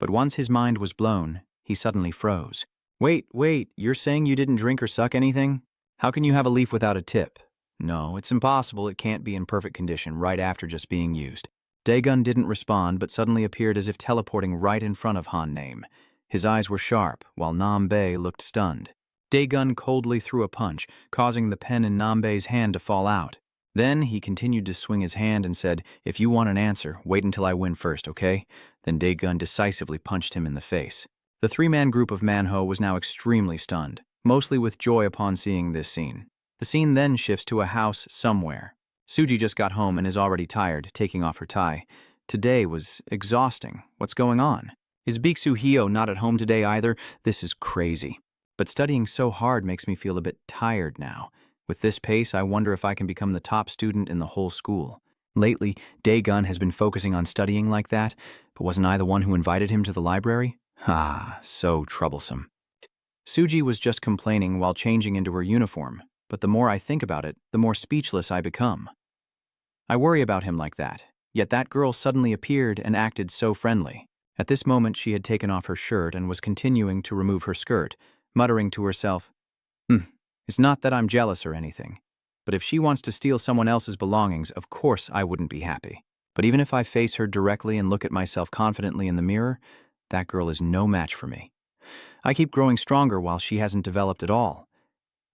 But once his mind was blown, he suddenly froze. Wait, you're saying you didn't drink or suck anything? How can you have a leaf without a tip? No, it's impossible. It can't be in perfect condition right after just being used. Dagon didn't respond, but suddenly appeared as if teleporting right in front of Han Name. His eyes were sharp, while Nambe looked stunned. Dagon coldly threw a punch, causing the pen in Nambe's hand to fall out. Then he continued to swing his hand and said, If you want an answer, wait until I win first, okay? Then Dagon decisively punched him in the face. The three-man group of Manhwa was now extremely stunned, mostly with joy upon seeing this scene. The scene then shifts to a house somewhere. Suji just got home and is already tired, taking off her tie. Today was exhausting. What's going on? Is Biksu Hyo not at home today either? This is crazy. But studying so hard makes me feel a bit tired now. With this pace, I wonder if I can become the top student in the whole school. Lately, Dagon has been focusing on studying like that, but wasn't I the one who invited him to the library? Ah, so troublesome. Suji was just complaining while changing into her uniform, but the more I think about it, the more speechless I become. I worry about him like that, yet that girl suddenly appeared and acted so friendly. At this moment, she had taken off her shirt and was continuing to remove her skirt, muttering to herself, It's not that I'm jealous or anything, but if she wants to steal someone else's belongings, of course I wouldn't be happy. But even if I face her directly and look at myself confidently in the mirror, that girl is no match for me. I keep growing stronger while she hasn't developed at all.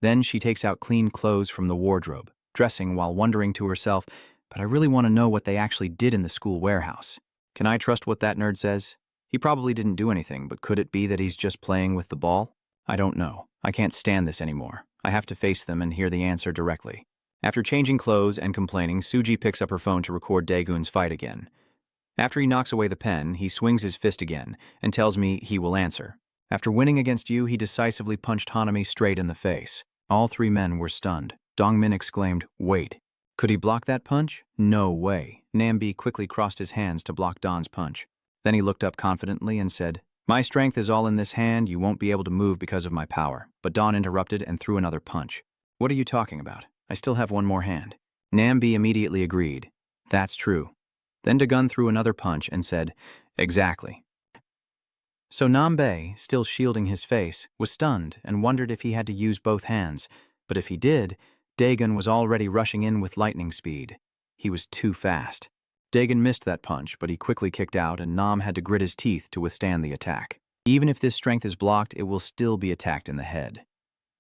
Then she takes out clean clothes from the wardrobe, dressing while wondering to herself, but I really want to know what they actually did in the school warehouse. Can I trust what that nerd says? He probably didn't do anything, but could it be that he's just playing with the ball? I don't know. I can't stand this anymore. I have to face them and hear the answer directly. After changing clothes and complaining, Suji picks up her phone to record Daegun's fight again. After he knocks away the pen, he swings his fist again and tells me he will answer. After winning against you, he decisively punched Hanami straight in the face. All three men were stunned. Dongmin exclaimed, Wait. Could he block that punch? No way. Nambi quickly crossed his hands to block Don's punch. Then he looked up confidently and said, My strength is all in this hand. You won't be able to move because of my power. But Don interrupted and threw another punch. What are you talking about? I still have one more hand. Nambi immediately agreed. That's true. Then Dagon threw another punch and said, Exactly. So Nambe, still shielding his face, was stunned and wondered if he had to use both hands. But if he did, Dagon was already rushing in with lightning speed. He was too fast. Dagon missed that punch, but he quickly kicked out and Nam had to grit his teeth to withstand the attack. Even if this strength is blocked, it will still be attacked in the head.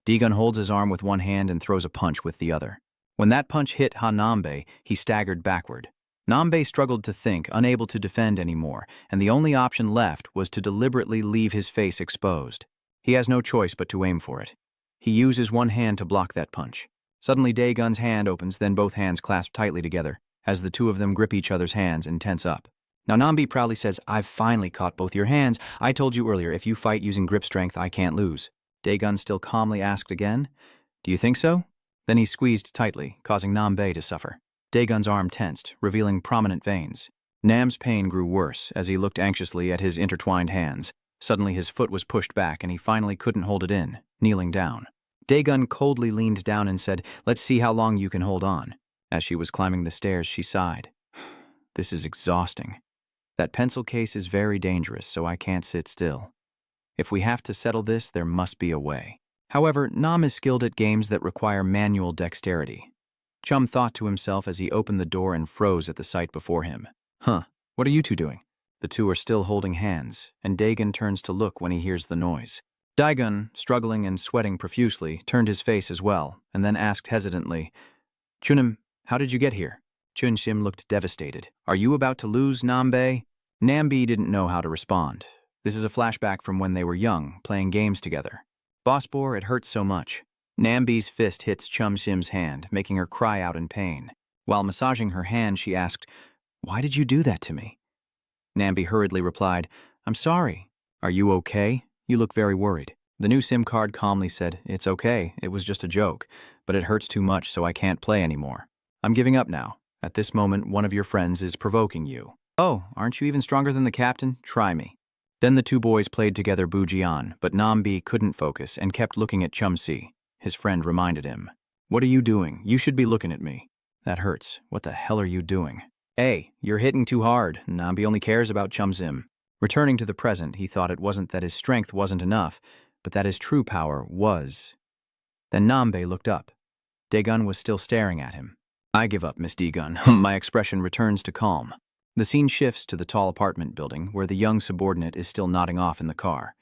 Dagon holds his arm with one hand and throws a punch with the other. When that punch hit Nambe, he staggered backward. Nambe struggled to think, unable to defend anymore, and the only option left was to deliberately leave his face exposed. He has no choice but to aim for it. He uses one hand to block that punch. Suddenly Dagon's hand opens, then both hands clasp tightly together, as the two of them grip each other's hands and tense up. Now Nambi proudly says, I've finally caught both your hands. I told you earlier, if you fight using grip strength, I can't lose. Dagon still calmly asked again, Do you think so? Then he squeezed tightly, causing Nambe to suffer. Dagon's arm tensed, revealing prominent veins. Nam's pain grew worse as he looked anxiously at his intertwined hands. Suddenly his foot was pushed back and he finally couldn't hold it in, kneeling down. Dagon coldly leaned down and said, Let's see how long you can hold on. As she was climbing the stairs, she sighed. This is exhausting. That pencil case is very dangerous, so I can't sit still. If we have to settle this, there must be a way. However, Nam is skilled at games that require manual dexterity. Chum thought to himself as he opened the door and froze at the sight before him. What are you two doing? The two are still holding hands, and Dagon turns to look when he hears the noise. Dagon, struggling and sweating profusely, turned his face as well, and then asked hesitantly, Chunim, how did you get here? Chunshim looked devastated. Are you about to lose, Nambe? Nambi didn't know how to respond. This is a flashback from when they were young, playing games together. Boss Bor, it hurts so much. Nambi's fist hits Chum Sim's hand, making her cry out in pain. While massaging her hand, she asked, "Why did you do that to me?" Nambi hurriedly replied, "I'm sorry. Are you okay? You look very worried." The new SIM card calmly said, "It's okay, it was just a joke, but it hurts too much so I can't play anymore. I'm giving up now. At this moment, one of your friends is provoking you." "Oh, aren't you even stronger than the captain? Try me." Then the two boys played together Bujian, but Nambi couldn't focus and kept looking at Chumsi. His friend reminded him, "What are you doing? You should be looking at me." "That hurts. What the hell are you doing?" "Hey, you're hitting too hard. Nambi only cares about Chumsim." Returning to the present, he thought it wasn't that his strength wasn't enough, but that his true power was. Then Nambe looked up. Daegun was still staring at him. "I give up, Miss Daegun." My expression returns to calm. The scene shifts to the tall apartment building, where the young subordinate is still nodding off in the car.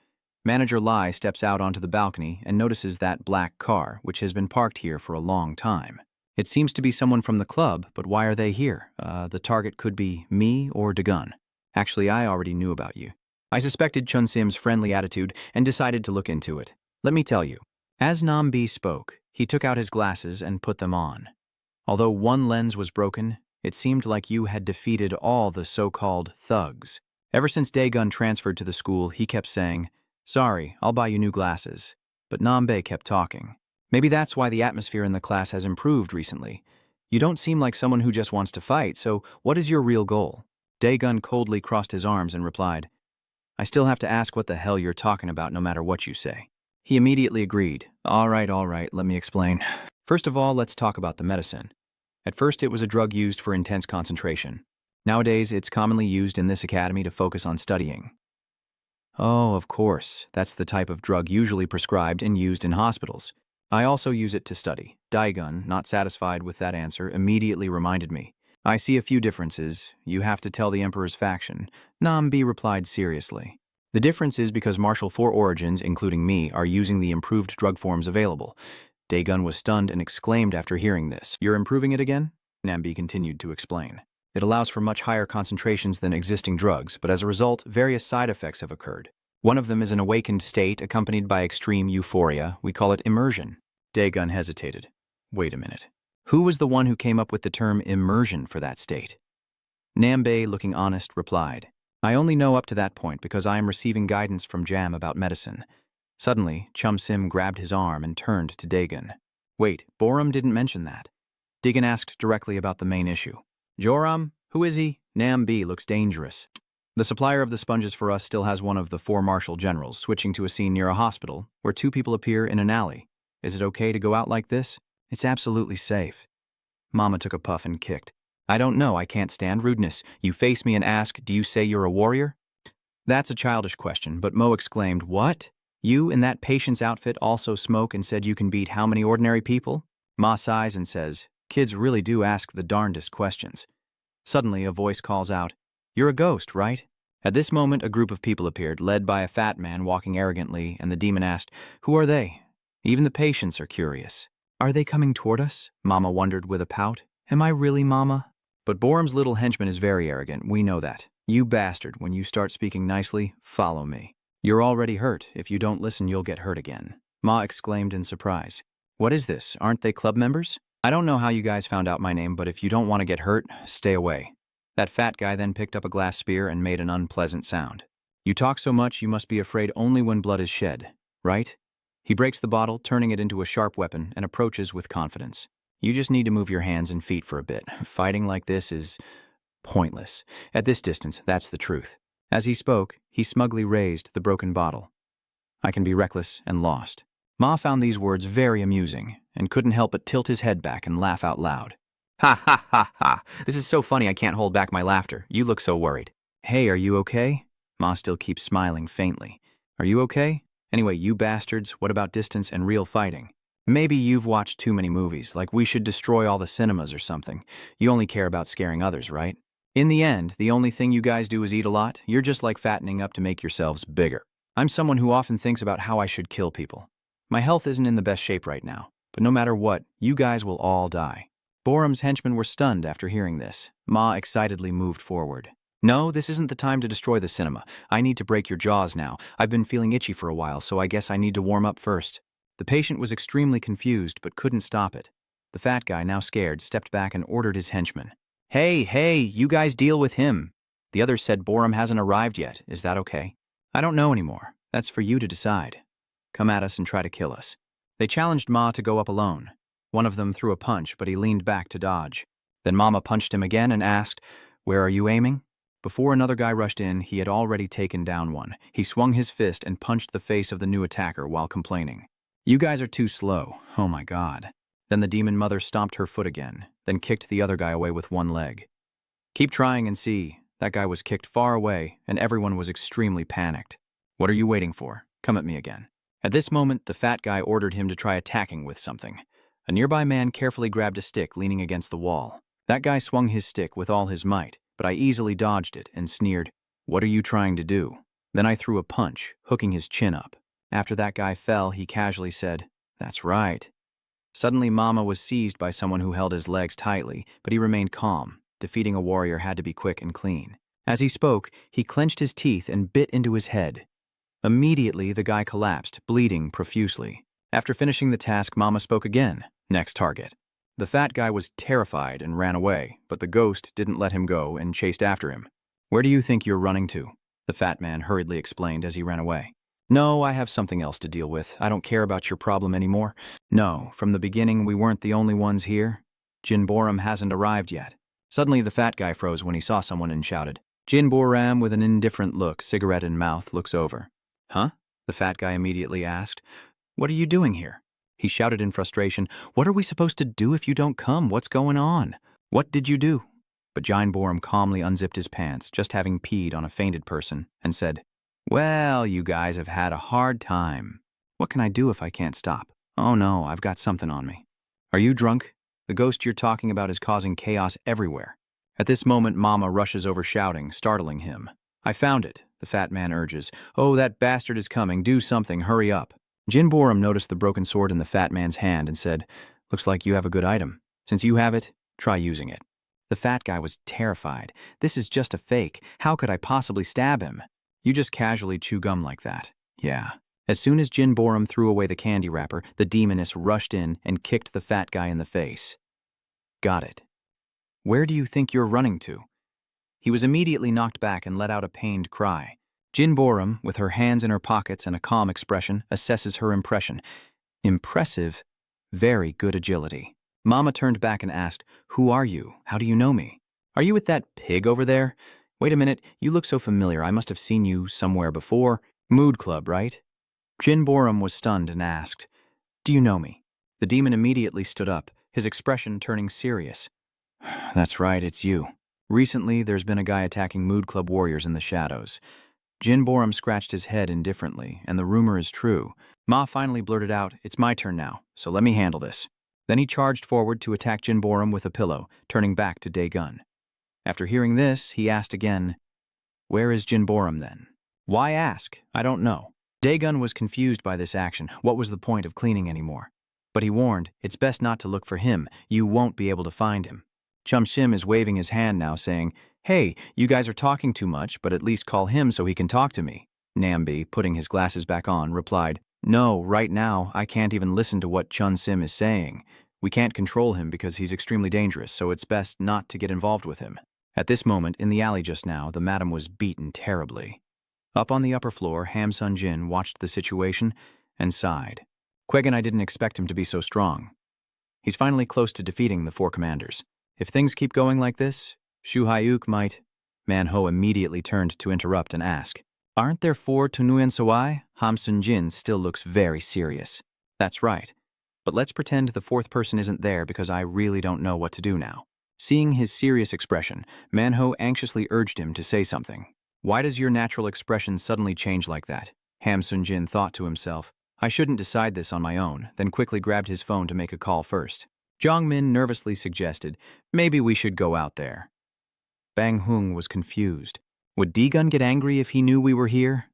Manager Lai steps out onto the balcony and notices that black car, which has been parked here for a long time. It seems to be someone from the club, but why are they here? The target could be me or Daegun. Actually, I already knew about you. I suspected Chun Sim's friendly attitude and decided to look into it. Let me tell you. As Nam Bi spoke, he took out his glasses and put them on. Although one lens was broken, it seemed like you had defeated all the so-called thugs. Ever since Daegun transferred to the school, he kept saying, "Sorry, I'll buy you new glasses." But Nambe kept talking. Maybe that's why the atmosphere in the class has improved recently. You don't seem like someone who just wants to fight, so what is your real goal? Daegun coldly crossed his arms and replied, "I still have to ask what the hell you're talking about no matter what you say." He immediately agreed. All right, let me explain. First of all, let's talk about the medicine. At first, it was a drug used for intense concentration. Nowadays, it's commonly used in this academy to focus on studying. Oh, of course, that's the type of drug usually prescribed and used in hospitals. I also use it to study. Daegun, not satisfied with that answer, immediately reminded me. "I see a few differences. You have to tell the Emperor's faction." Nam Bi replied seriously. "The difference is because Martial 4 origins, including me, are using the improved drug forms available." Daegun was stunned and exclaimed after hearing this. "You're improving it again?" Nambi continued to explain. "It allows for much higher concentrations than existing drugs, but as a result, various side effects have occurred. One of them is an awakened state accompanied by extreme euphoria. We call it immersion." Daegun hesitated. Wait a minute. Who was the one who came up with the term immersion for that state? Nambe, looking honest, replied, "I only know up to that point because I am receiving guidance from Jam about medicine." Suddenly, Chum Sim grabbed his arm and turned to Daegun. "Wait, Boram didn't mention that." Daegun asked directly about the main issue. "Joram? Who is he? Nam B looks dangerous." "The supplier of the sponges for us still has one of the 4 martial generals switching to a scene near a hospital where 2 people appear in an alley. Is it okay to go out like this?" "It's absolutely safe." Mama took a puff and kicked. "I don't know, I can't stand rudeness. You face me and ask, do you say you're a warrior?" That's a childish question, but Mo exclaimed, "What? You in that patient's outfit also smoke and said you can beat how many ordinary people?" Ma sighs and says, "Kids really do ask the darndest questions." Suddenly, a voice calls out, "You're a ghost, right?" At this moment, a group of people appeared, led by a fat man walking arrogantly, and the demon asked, "Who are they?" Even the patients are curious. "Are they coming toward us?" Mama wondered with a pout. "Am I really Mama?" But Boram's little henchman is very arrogant, we know that. "You bastard, when you start speaking nicely, follow me." "You're already hurt. If you don't listen, you'll get hurt again." Ma exclaimed in surprise. "What is this? Aren't they club members?" "I don't know how you guys found out my name, but if you don't want to get hurt, stay away." That fat guy then picked up a glass spear and made an unpleasant sound. "You talk so much, you must be afraid only when blood is shed, right?" He breaks the bottle, turning it into a sharp weapon, and approaches with confidence. "You just need to move your hands and feet for a bit. Fighting like this is pointless. At this distance, that's the truth." As he spoke, he smugly raised the broken bottle. "I can be reckless and lost." Ma found these words very amusing and couldn't help but tilt his head back and laugh out loud. "Ha ha ha ha! This is so funny I can't hold back my laughter. You look so worried." "Hey, are you okay?" Ma still keeps smiling faintly. "Are you okay? Anyway, you bastards, what about distance and real fighting? Maybe you've watched too many movies, like we should destroy all the cinemas or something. You only care about scaring others, right? In the end, the only thing you guys do is eat a lot. You're just like fattening up to make yourselves bigger. I'm someone who often thinks about how I should kill people. My health isn't in the best shape right now, but no matter what, you guys will all die." Boram's henchmen were stunned after hearing this. Ma excitedly moved forward. No, this isn't the time to destroy the cinema. I need to break your jaws now. I've been feeling itchy for a while, so I guess I need to warm up first. The patient was extremely confused, but couldn't stop it. The fat guy, now scared, stepped back and ordered his henchmen. Hey, you guys deal with him. The others said Borum hasn't arrived yet. Is that okay? I don't know anymore. That's for you to decide. Come at us and try to kill us. They challenged Ma to go up alone. One of them threw a punch, but he leaned back to dodge. Then Mama punched him again and asked, "Where are you aiming?" Before another guy rushed in, he had already taken down one. He swung his fist and punched the face of the new attacker while complaining. "You guys are too slow. Oh my God." Then the demon mother stomped her foot again, then kicked the other guy away with one leg. "Keep trying and see." That guy was kicked far away, and everyone was extremely panicked. "What are you waiting for? Come at me again." At this moment, the fat guy ordered him to try attacking with something. A nearby man carefully grabbed a stick leaning against the wall. That guy swung his stick with all his might, but I easily dodged it and sneered, "What are you trying to do?" Then I threw a punch, hooking his chin up. After that guy fell, he casually said, "That's right." Suddenly, Mama was seized by someone who held his legs tightly, but he remained calm. Defeating a warrior had to be quick and clean. As he spoke, he clenched his teeth and bit into his head. Immediately, the guy collapsed, bleeding profusely. After finishing the task, Mama spoke again. Next target. The fat guy was terrified and ran away, but the ghost didn't let him go and chased after him. "Where do you think you're running to?" the fat man hurriedly explained as he ran away. "No, I have something else to deal with. I don't care about your problem anymore. No, from the beginning we weren't the only ones here. Jin Borum hasn't arrived yet." Suddenly the fat guy froze when he saw someone and shouted. Jin Borum, with an indifferent look, cigarette in mouth, looks over. "Huh?" the fat guy immediately asked. "What are you doing here?" He shouted in frustration, "What are we supposed to do if you don't come? What's going on? What did you do?" But Jin Borum calmly unzipped his pants, just having peed on a fainted person, and said, "Well, you guys have had a hard time. What can I do if I can't stop? Oh no, I've got something on me." "Are you drunk? The ghost you're talking about is causing chaos everywhere." At this moment, Mama rushes over shouting, startling him. "I found it," the fat man urges. "Oh, that bastard is coming. Do something. Hurry up." Jin Borum noticed the broken sword in the fat man's hand and said, "Looks like you have a good item. Since you have it, try using it." The fat guy was terrified. "This is just a fake. How could I possibly stab him?" "You just casually chew gum like that." "Yeah." As soon as Jin Borum threw away the candy wrapper, the demoness rushed in and kicked the fat guy in the face. "Got it. Where do you think you're running to?" He was immediately knocked back and let out a pained cry. Jin Borum, with her hands in her pockets and a calm expression, assesses her impression. Impressive, very good agility. Mama turned back and asked, "Who are you? How do you know me?" "Are you with that pig over there? Wait a minute, you look so familiar. I must have seen you somewhere before. Mood Club, right?" Jin Borum was stunned and asked, "Do you know me?" The demon immediately stood up, his expression turning serious. "That's right, it's you. Recently, there's been a guy attacking Mood Club warriors in the shadows." Jin Borum scratched his head indifferently, and the rumor is true. Ma finally blurted out, "It's my turn now, so let me handle this." Then he charged forward to attack Jin Borum with a pillow, turning back to Dae-gun. After hearing this, he asked again, "Where is Jin Borum then?" "Why ask? I don't know." Dae-gun was confused by this action. What was the point of cleaning anymore? But he warned, "It's best not to look for him. You won't be able to find him." Chum Shim is waving his hand now, saying, "Hey, you guys are talking too much, but at least call him so he can talk to me." Nambi, putting his glasses back on, replied, "No, right now, I can't even listen to what Chun Sim is saying. We can't control him because he's extremely dangerous, so it's best not to get involved with him." At this moment, in the alley just now, the madam was beaten terribly. Up on the upper floor, Ham Sun Jin watched the situation and sighed. "Quegan, I didn't expect him to be so strong. He's finally close to defeating the 4 commanders. If things keep going like this, Shu Hyuk might—" Manhwa immediately turned to interrupt and ask, "Aren't there 4 Tunuyan Sawai?" Ham Sun Jin still looks very serious. "That's right. But let's pretend the 4th person isn't there because I really don't know what to do now." Seeing his serious expression, Manhwa anxiously urged him to say something. "Why does your natural expression suddenly change like that?" Ham Sun Jin thought to himself. "I shouldn't decide this on my own," then quickly grabbed his phone to make a call first. Jong Min nervously suggested, "Maybe we should go out there." Bang Hung was confused. Would Dae-gun get angry if he knew we were here?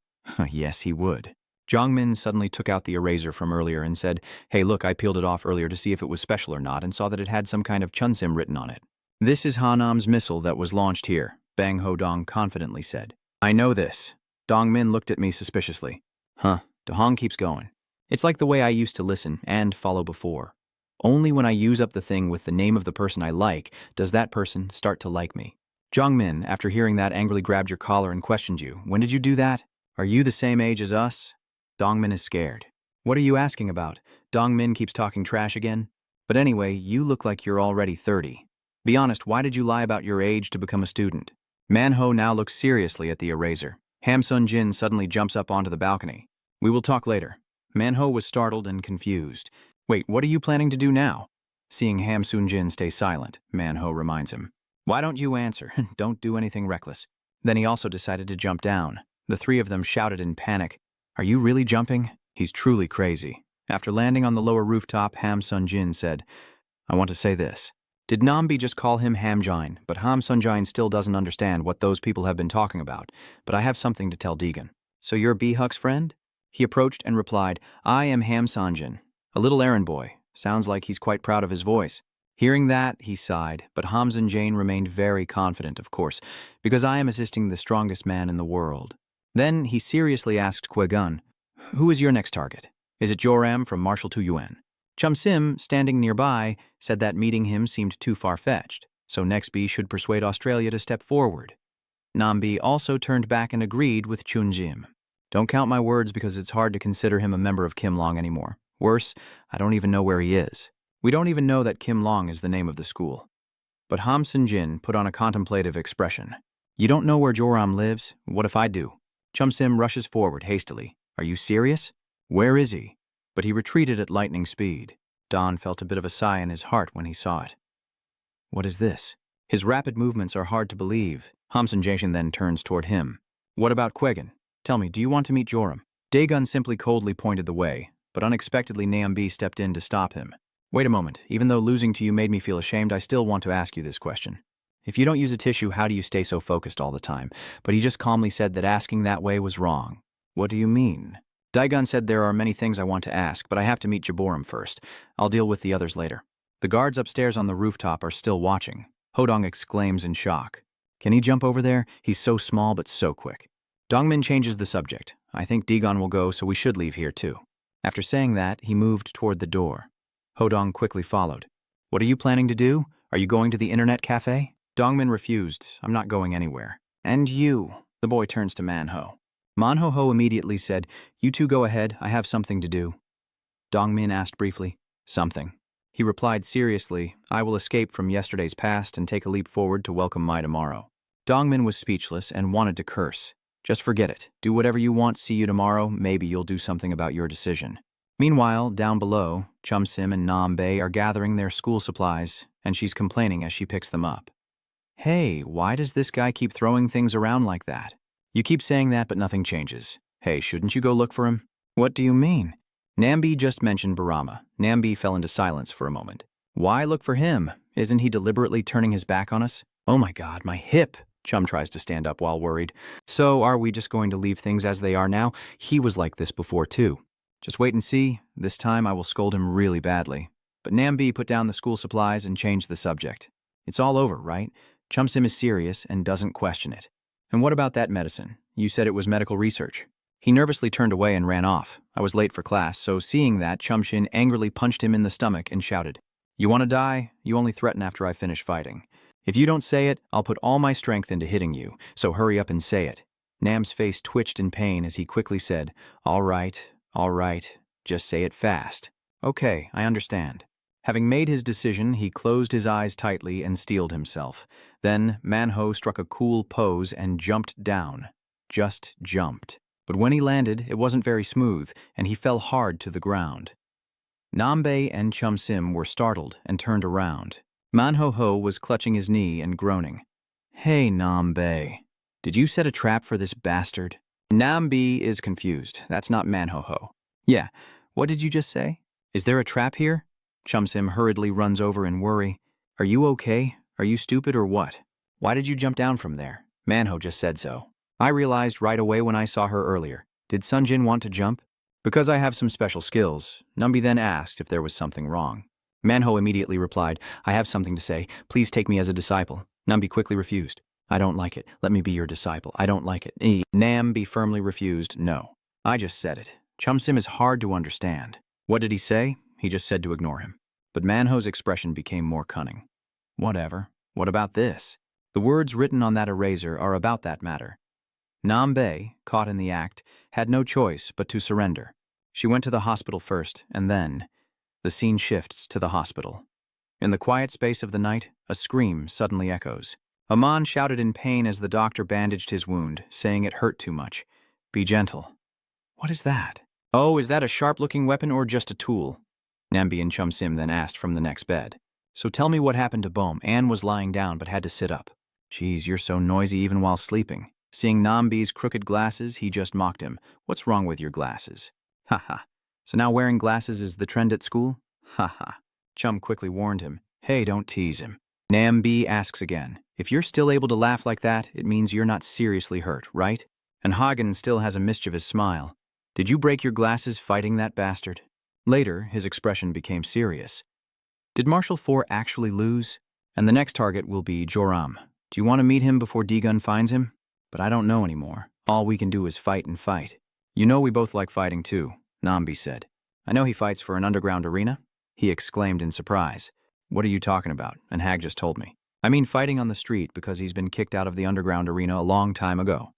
Yes, he would. Jong Min suddenly took out the eraser from earlier and said, "Hey, look, I peeled it off earlier to see if it was special or not and saw that it had some kind of Chunsim written on it. This is Hanam's missile that was launched here. Bang Ho Dong confidently said. I know this. Dong Min looked at me suspiciously. Huh, Dahong keeps going. It's like the way I used to listen and follow before. Only when I use up the thing with the name of the person I like does that person start to like me. Jongmin, after hearing that, angrily grabbed your collar and questioned you. When did you do that? Are you the same age as us? Dongmin is scared. What are you asking about? Dongmin keeps talking trash again? But anyway, you look like you're already 30. Be honest, why did you lie about your age to become a student? Manho now looks seriously at the eraser. Ham Sun Jin suddenly jumps up onto the balcony. We will talk later. Manho was startled and confused. Wait, what are you planning to do now? Seeing Ham Sun Jin stay silent, Manho reminds him. Why don't you answer? Don't do anything reckless. Then he also decided to jump down. The three of them shouted in panic. Are you really jumping? He's truly crazy. After landing on the lower rooftop, Ham Sun Jin said, I want to say this. Did Nambi just call him Hamjine? But Ham Sunjine still doesn't understand what those people have been talking about. But I have something to tell Deegan. So you're Bihuk's friend? He approached and replied, I am Ham Sanjin, a little errand boy. Sounds like he's quite proud of his voice. Hearing that, he sighed, but Hamzan Jane remained very confident, of course, because I am assisting the strongest man in the world. Then he seriously asked Kwegun, who is your next target? Is it Joram from Marshall to Yuan? Chum Sim, standing nearby, said that meeting him seemed too far-fetched, so Nextby should persuade Australia to step forward. Nambi also turned back and agreed with Chun Jim. Don't count my words because it's hard to consider him a member of Kim Long anymore. Worse, I don't even know where he is. We don't even know that Kim Long is the name of the school. But Ham Sun Jin put on a contemplative expression. You don't know where Joram lives? What if I do? Chum Sim rushes forward hastily. Are you serious? Where is he? But he retreated at lightning speed. Don felt a bit of a sigh in his heart when he saw it. What is this? His rapid movements are hard to believe. Hamsun Jashin then turns toward him. What about Kwegan? Tell me, do you want to meet Joram? Daegun simply coldly pointed the way, but unexpectedly Naambi stepped in to stop him. Wait a moment, even though losing to you made me feel ashamed, I still want to ask you this question. If you don't use a tissue, how do you stay so focused all the time? But he just calmly said that asking that way was wrong. What do you mean? Daegun said there are many things I want to ask, but I have to meet Jaboram first. I'll deal with the others later. The guards upstairs on the rooftop are still watching. Hodong exclaims in shock. Can he jump over there? He's so small but so quick. Dongmin changes the subject. I think Daegun will go, so we should leave here too. After saying that, he moved toward the door. Hodong quickly followed. What are you planning to do? Are you going to the internet cafe? Dongmin refused. I'm not going anywhere. And you? The boy turns to Manho. Manho immediately said, You two go ahead, I have something to do. Dongmin asked briefly, Something. He replied seriously, I will escape from yesterday's past and take a leap forward to welcome my tomorrow. Dongmin was speechless and wanted to curse. Just forget it. Do whatever you want, see you tomorrow, maybe you'll do something about your decision. Meanwhile, down below, Chum Sim and Nam Bei are gathering their school supplies, and she's complaining as she picks them up. Hey, why does this guy keep throwing things around like that? You keep saying that, but nothing changes. Hey, shouldn't you go look for him? What do you mean? Nambi just mentioned Barama. Nambi fell into silence for a moment. Why look for him? Isn't he deliberately turning his back on us? Oh my God, my hip! Chum tries to stand up while worried. So are we just going to leave things as they are now? He was like this before too. Just wait and see. This time I will scold him really badly. But Nambi put down the school supplies and changed the subject. It's all over, right? Chum Sim is serious and doesn't question it. And what about that medicine? You said it was medical research. He nervously turned away and ran off. I was late for class, so seeing that, Chum Shin angrily punched him in the stomach and shouted, You want to die? You only threaten after I finish fighting. If you don't say it, I'll put all my strength into hitting you, so hurry up and say it. Nam's face twitched in pain as he quickly said, all right, just say it fast. Okay, I understand. Having made his decision, he closed his eyes tightly and steeled himself. Then Manho struck a cool pose and jumped down. Just jumped. But when he landed, it wasn't very smooth, and he fell hard to the ground. Nambe and Chum Sim were startled and turned around. Manho was clutching his knee and groaning. Hey, Nambe, did you set a trap for this bastard? Nambi is confused. That's not Manho. Yeah, what did you just say? Is there a trap here? Chum Sim hurriedly runs over in worry. Are you okay? Are you stupid or what? Why did you jump down from there? Manho just said so. I realized right away when I saw her earlier. Did Sunjin want to jump? Because I have some special skills. Nambi then asked if there was something wrong. Manho immediately replied, I have something to say. Please take me as a disciple. Nambi quickly refused. I don't like it. Let me be your disciple. I don't like it. Nambi firmly refused. No. I just said it. Chumsim is hard to understand. What did he say? He just said to ignore him. But Manho's expression became more cunning. Whatever. What about this? The words written on that eraser are about that matter. Nambe, caught in the act, had no choice but to surrender. She went to the hospital first, and then the scene shifts to the hospital. In the quiet space of the night, a scream suddenly echoes. Aman shouted in pain as the doctor bandaged his wound, saying it hurt too much. Be gentle. What is that? Oh, is that a sharp-looking weapon or just a tool? Nambi and Chumsim then asked from the next bed. So tell me what happened to Bohm. Anne was lying down but had to sit up. Geez, you're so noisy even while sleeping. Seeing Nambi's crooked glasses, he just mocked him. What's wrong with your glasses? Ha ha. So now wearing glasses is the trend at school? Ha ha. Chum quickly warned him. Hey, don't tease him. Nambi asks again. If you're still able to laugh like that, it means you're not seriously hurt, right? And Hagen still has a mischievous smile. Did you break your glasses fighting that bastard? Later, his expression became serious. Did Marshal 4 actually lose? And the next target will be Joram. Do you want to meet him before D-Gun finds him? But I don't know anymore. All we can do is fight and fight. You know we both like fighting too, Nambi said. I know he fights for an underground arena? He exclaimed in surprise. What are you talking about? And Hag just told me. I mean fighting on the street because he's been kicked out of the underground arena a long time ago.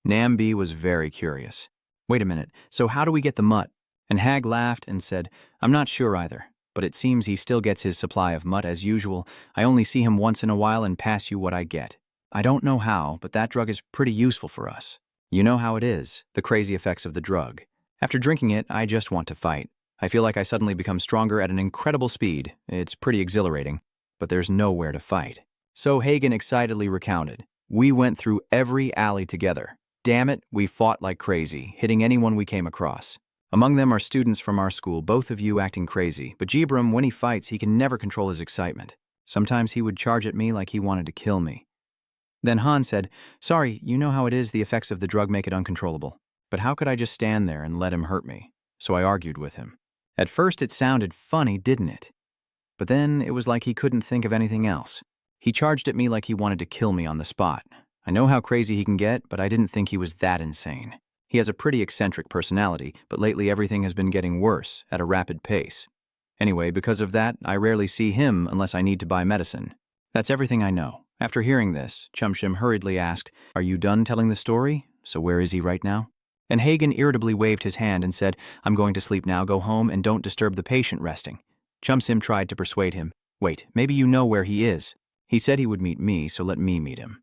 Nambi was very curious. Wait a minute, so how do we get the mutt? And Hag laughed and said, I'm not sure either, but it seems he still gets his supply of mutt as usual. I only see him once in a while and pass you what I get. I don't know how, but that drug is pretty useful for us. You know how it is, the crazy effects of the drug. After drinking it, I just want to fight. I feel like I suddenly become stronger at an incredible speed. It's pretty exhilarating, but there's nowhere to fight. So Hagen excitedly recounted. We went through every alley together. Damn it, we fought like crazy, hitting anyone we came across. Among them are students from our school, both of you acting crazy, but Jibram, when he fights, he can never control his excitement. Sometimes he would charge at me like he wanted to kill me. Then Han said, sorry, you know how it is, the effects of the drug make it uncontrollable. But how could I just stand there and let him hurt me? So I argued with him. At first it sounded funny, didn't it? But then it was like he couldn't think of anything else. He charged at me like he wanted to kill me on the spot. I know how crazy he can get, but I didn't think he was that insane. He has a pretty eccentric personality, but lately everything has been getting worse at a rapid pace. Anyway, because of that, I rarely see him unless I need to buy medicine. That's everything I know. After hearing this, Chumshim hurriedly asked, Are you done telling the story? So where is he right now? And Hagen irritably waved his hand and said, I'm going to sleep now, go home and don't disturb the patient resting. Chumsim tried to persuade him. Wait, maybe you know where he is. He said he would meet me, so let me meet him.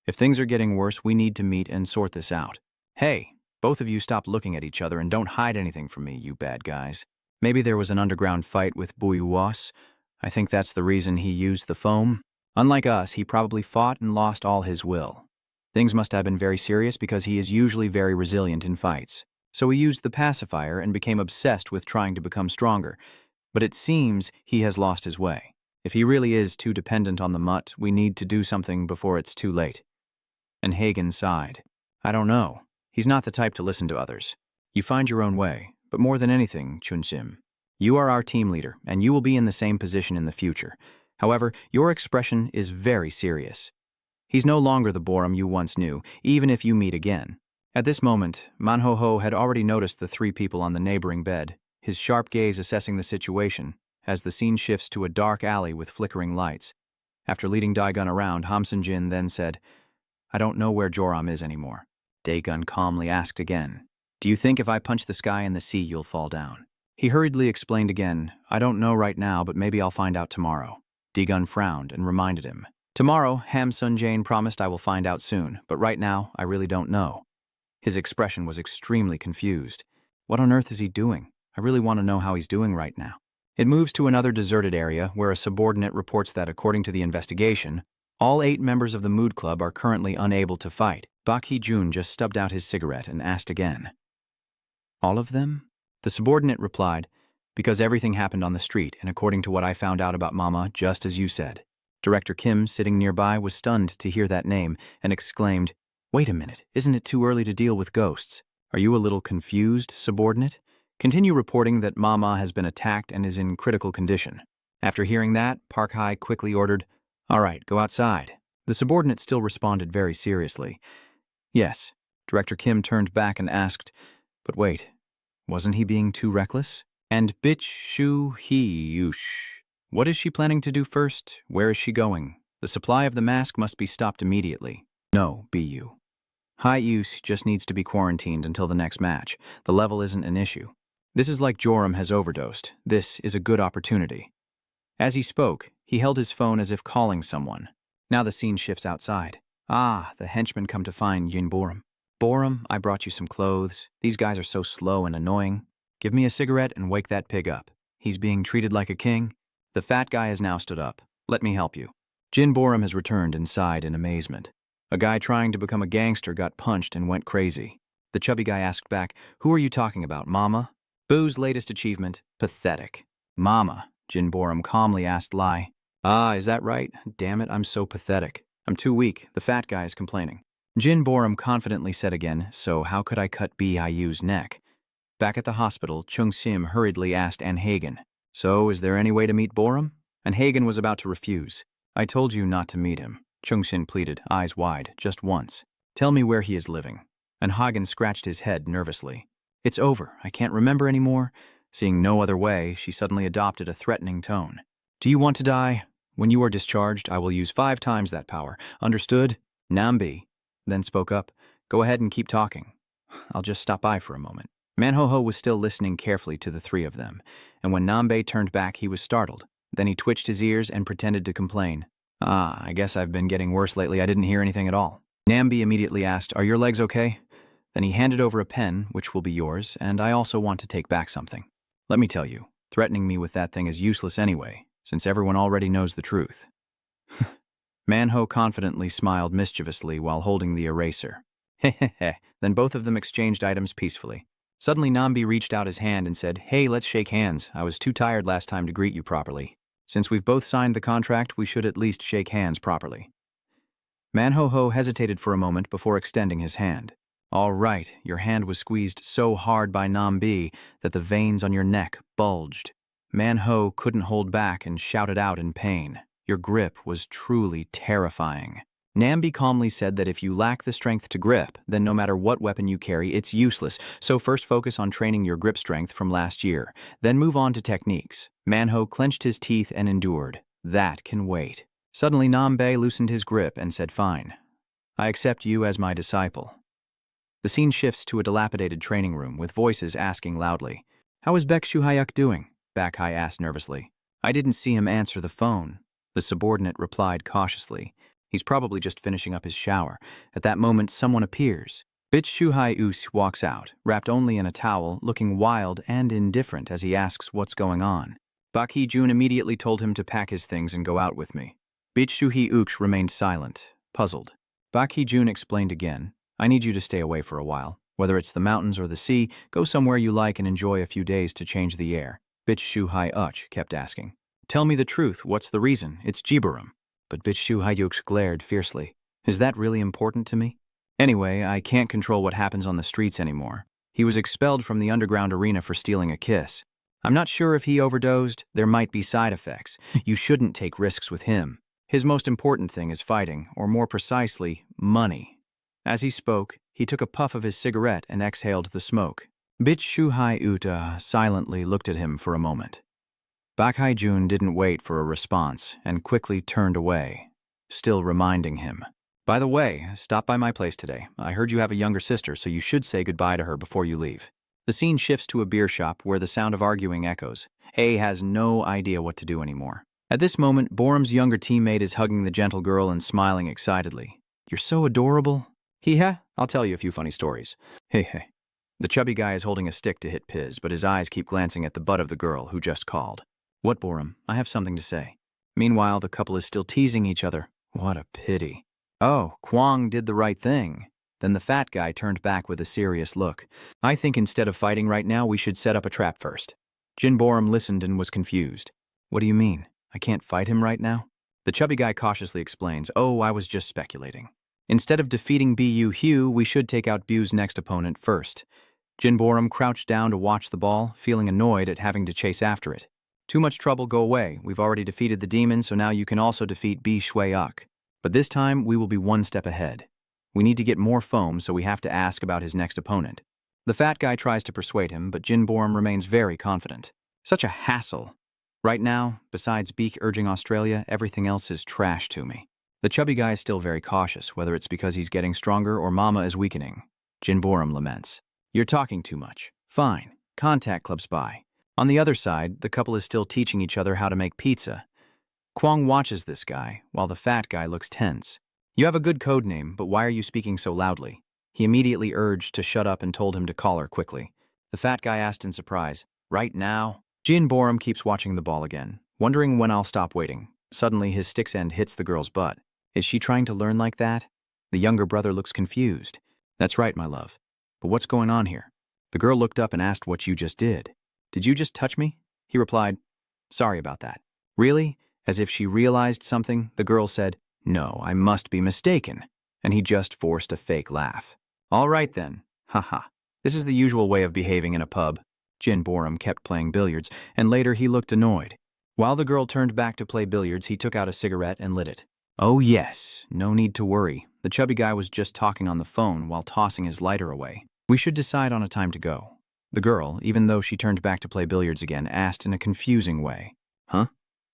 If things are getting worse, we need to meet and sort this out. Hey, both of you stop looking at each other and don't hide anything from me, you bad guys. Maybe there was an underground fight with Buyuwas. I think that's the reason he used the foam. Unlike us, he probably fought and lost all his will. Things must have been very serious because he is usually very resilient in fights. So he used the pacifier and became obsessed with trying to become stronger. But it seems he has lost his way. If he really is too dependent on the mutt, we need to do something before it's too late. And Hagen sighed. I don't know. He's not the type to listen to others. You find your own way, but more than anything, Chunsim, you are our team leader, and you will be in the same position in the future. However, your expression is very serious. He's no longer the Borum you once knew, even if you meet again. At this moment, Manho had already noticed the 3 people on the neighboring bed, his sharp gaze assessing the situation, as the scene shifts to a dark alley with flickering lights. After leading Daigun around, Hamsun Jin then said, I don't know where Joram is anymore. Daigun calmly asked again, Do you think if I punch the sky and the sea you'll fall down? He hurriedly explained again, I don't know right now, but maybe I'll find out tomorrow. Daigun frowned and reminded him, Tomorrow, Hamsun Jin promised I will find out soon, but right now, I really don't know. His expression was extremely confused. What on earth is he doing? I really want to know how he's doing right now. It moves to another deserted area where a subordinate reports that according to the investigation, all 8 members of the Mood Club are currently unable to fight. Bak Hee-jun just stubbed out his cigarette and asked again. All of them? The subordinate replied, Because everything happened on the street, and according to what I found out about Mama, just as you said. Director Kim, sitting nearby, was stunned to hear that name and exclaimed, Wait a minute, isn't it too early to deal with ghosts? Are you a little confused, subordinate? Continue reporting that Mama has been attacked and is in critical condition. After hearing that, Park Hai quickly ordered, All right, go outside. The subordinate still responded very seriously. Yes. Director Kim turned back and asked, but wait, wasn't he being too reckless? And bitch shu he yush. What is she planning to do first? Where is she going? The supply of the mask must be stopped immediately. No, BU. High use just needs to be quarantined until the next match. The level isn't an issue. This is like Joram has overdosed. This is a good opportunity. As he spoke, he held his phone as if calling someone. Now the scene shifts outside. Ah, the henchmen come to find Yin Boram. Boram, I brought you some clothes. These guys are so slow and annoying. Give me a cigarette and wake that pig up. He's being treated like a king. The fat guy has now stood up. Let me help you. Jin Boram has returned and sighed in amazement. A guy trying to become a gangster got punched and went crazy. The chubby guy asked back, who are you talking about, Mama? Boo's latest achievement, pathetic. Mama, Jin Boram calmly asked Lai. Ah, is that right? Damn it, I'm so pathetic. I'm too weak. The fat guy is complaining. Jin Boram confidently said again, so how could I cut BIU's neck? Back at the hospital, Chung Sim hurriedly asked Ann Hagen, so is there any way to meet Boram? And Hagen was about to refuse. I told you not to meet him. Chung Sin pleaded, eyes wide, just once. Tell me where he is living. And Hagen scratched his head nervously. It's over. I can't remember anymore. Seeing no other way, she suddenly adopted a threatening tone. Do you want to die? When you are discharged, I will use 5 times that power. Understood? Nambi. Then spoke up. Go ahead and keep talking. I'll just stop by for a moment. Manho was still listening carefully to the 3 of them, and when Nambe turned back, he was startled. Then he twitched his ears and pretended to complain. Ah, I guess I've been getting worse lately. I didn't hear anything at all. Nambi immediately asked, are your legs okay? Then he handed over a pen, which will be yours, and I also want to take back something. Let me tell you, threatening me with that thing is useless anyway, since everyone already knows the truth. Manho confidently smiled mischievously while holding the eraser. Hehehe. Then both of them exchanged items peacefully. Suddenly Nambi reached out his hand and said, hey, let's shake hands. I was too tired last time to greet you properly. Since we've both signed the contract, we should at least shake hands properly. Manho hesitated for a moment before extending his hand. All right, your hand was squeezed so hard by Nambi that the veins on your neck bulged. Manho couldn't hold back and shouted out in pain. Your grip was truly terrifying. Nambi calmly said that if you lack the strength to grip, then no matter what weapon you carry, it's useless. So first focus on training your grip strength from last year, then move on to techniques. Manho clenched his teeth and endured. That can wait. Suddenly Nambe loosened his grip and said, fine. I accept you as my disciple. The scene shifts to a dilapidated training room with voices asking loudly, how is Baek Shuhayuk doing? Bakhai asked nervously. I didn't see him answer the phone. The subordinate replied cautiously. He's probably just finishing up his shower. At that moment, someone appears. Bitch Shuhai Us walks out, wrapped only in a towel, looking wild and indifferent as he asks what's going on. Bak Hee-jun immediately told him to pack his things and go out with me. Bitch Shuhei Uksh remained silent, puzzled. Bak Hee-jun explained again, I need you to stay away for a while. Whether it's the mountains or the sea, go somewhere you like and enjoy a few days to change the air. Bitch Shuhai Uch kept asking. Tell me the truth, what's the reason? It's Jibarum. But Bitch Shuhai Uksh glared fiercely. Is that really important to me? Anyway, I can't control what happens on the streets anymore. He was expelled from the underground arena for stealing a kiss. I'm not sure if he overdosed. There might be side effects. You shouldn't take risks with him. His most important thing is fighting, or more precisely, money. As he spoke, he took a puff of his cigarette and exhaled the smoke. Bitch Shuhai Uta silently looked at him for a moment. Bak Hee-jun didn't wait for a response and quickly turned away, still reminding him. By the way, stop by my place today. I heard you have a younger sister, so you should say goodbye to her before you leave. The scene shifts to a beer shop where the sound of arguing echoes. A has no idea what to do anymore. At this moment, Boram's younger teammate is hugging the gentle girl and smiling excitedly. You're so adorable. Hee-ha, I'll tell you a few funny stories. Hey. The chubby guy is holding a stick to hit Piz, but his eyes keep glancing at the butt of the girl who just called. What, Boram? I have something to say. Meanwhile, the couple is still teasing each other. What a pity. Oh, Kwang did the right thing. Then the fat guy turned back with a serious look. I think instead of fighting right now, we should set up a trap first. Jin Boram listened and was confused. What do you mean? I can't fight him right now? The chubby guy cautiously explains, oh, I was just speculating. Instead of defeating Bu Hugh, we should take out Bu's next opponent first. Jin Boram crouched down to watch the ball, feeling annoyed at having to chase after it. Too much trouble, go away. We've already defeated the demon, so now you can also defeat B Shuai-uk. But this time, we will be one step ahead. We need to get more foam, so we have to ask about his next opponent. The fat guy tries to persuade him, but Jinborum remains very confident. Such a hassle. Right now, besides Beak urging Australia, everything else is trash to me. The chubby guy is still very cautious, whether it's because he's getting stronger or Mama is weakening. Jinborum laments. You're talking too much. Fine. Contact Club Spy. On the other side, the couple is still teaching each other how to make pizza. Kwong watches this guy, while the fat guy looks tense. You have a good code name, but why are you speaking so loudly? He immediately urged to shut up and told him to call her quickly. The fat guy asked in surprise, right now? Jinborum keeps watching the ball again, wondering when I'll stop waiting. Suddenly, his stick's end hits the girl's butt. Is she trying to learn like that? The younger brother looks confused. That's right, my love. But what's going on here? The girl looked up and asked what you just did. Did you just touch me? He replied, sorry about that. Really? As if she realized something, the girl said, no, I must be mistaken. And he just forced a fake laugh. All right then. Haha. This is the usual way of behaving in a pub. Jinborum kept playing billiards, and later he looked annoyed. While the girl turned back to play billiards, he took out a cigarette and lit it. Oh yes, no need to worry. The chubby guy was just talking on the phone while tossing his lighter away. We should decide on a time to go. The girl, even though she turned back to play billiards again, asked in a confusing way. Huh?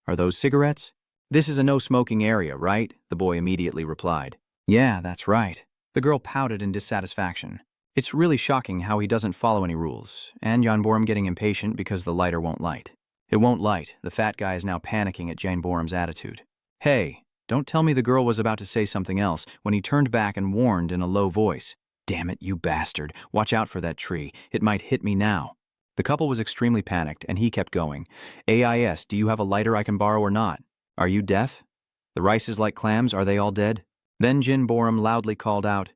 Are those cigarettes? This is a no-smoking area, right? The boy immediately replied. Yeah, that's right. The girl pouted in dissatisfaction. It's really shocking how he doesn't follow any rules, and Jinborum getting impatient because the lighter won't light. It won't light. The fat guy is now panicking at Jinborum's attitude. Hey, don't tell me the girl was about to say something else when he turned back and warned in a low voice. Damn it, you bastard. Watch out for that tree. It might hit me now. The couple was extremely panicked, and he kept going. AIS, do you have a lighter I can borrow or not? Are you deaf? The rice is like clams, are they all dead? Then Jinborum loudly called out,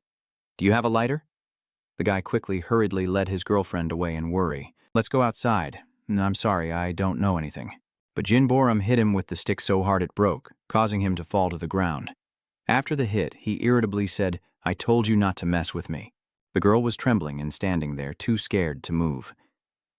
do you have a lighter? The guy hurriedly led his girlfriend away in worry. Let's go outside. I'm sorry, I don't know anything. But Jinborum hit him with the stick so hard it broke, causing him to fall to the ground. After the hit, he irritably said, I told you not to mess with me. The girl was trembling and standing there, too scared to move.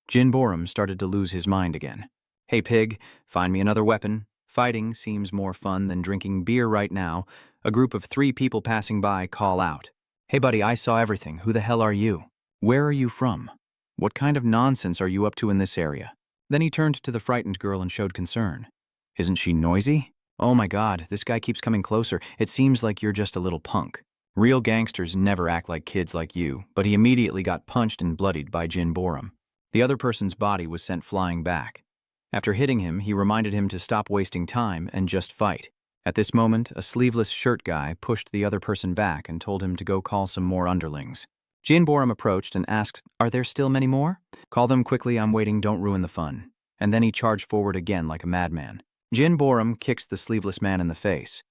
Jinborum started to lose his mind again. Hey pig, find me another weapon. Fighting seems more fun than drinking beer right now. A group of 3 people passing by call out. Hey buddy, I saw everything. Who the hell are you? Where are you from? What kind of nonsense are you up to in this area? Then he turned to the frightened girl and showed concern. Isn't she noisy? Oh my god, this guy keeps coming closer. It seems like you're just a little punk. Real gangsters never act like kids like you, but he immediately got punched and bloodied by Jinborum. The other person's body was sent flying back. After hitting him, he reminded him to stop wasting time and just fight. At this moment, a sleeveless shirt guy pushed the other person back and told him to go call some more underlings. Jinborum approached and asked, are there still many more? Call them quickly, I'm waiting, don't ruin the fun. And then he charged forward again like a madman. Jinborum kicks the sleeveless man in the face.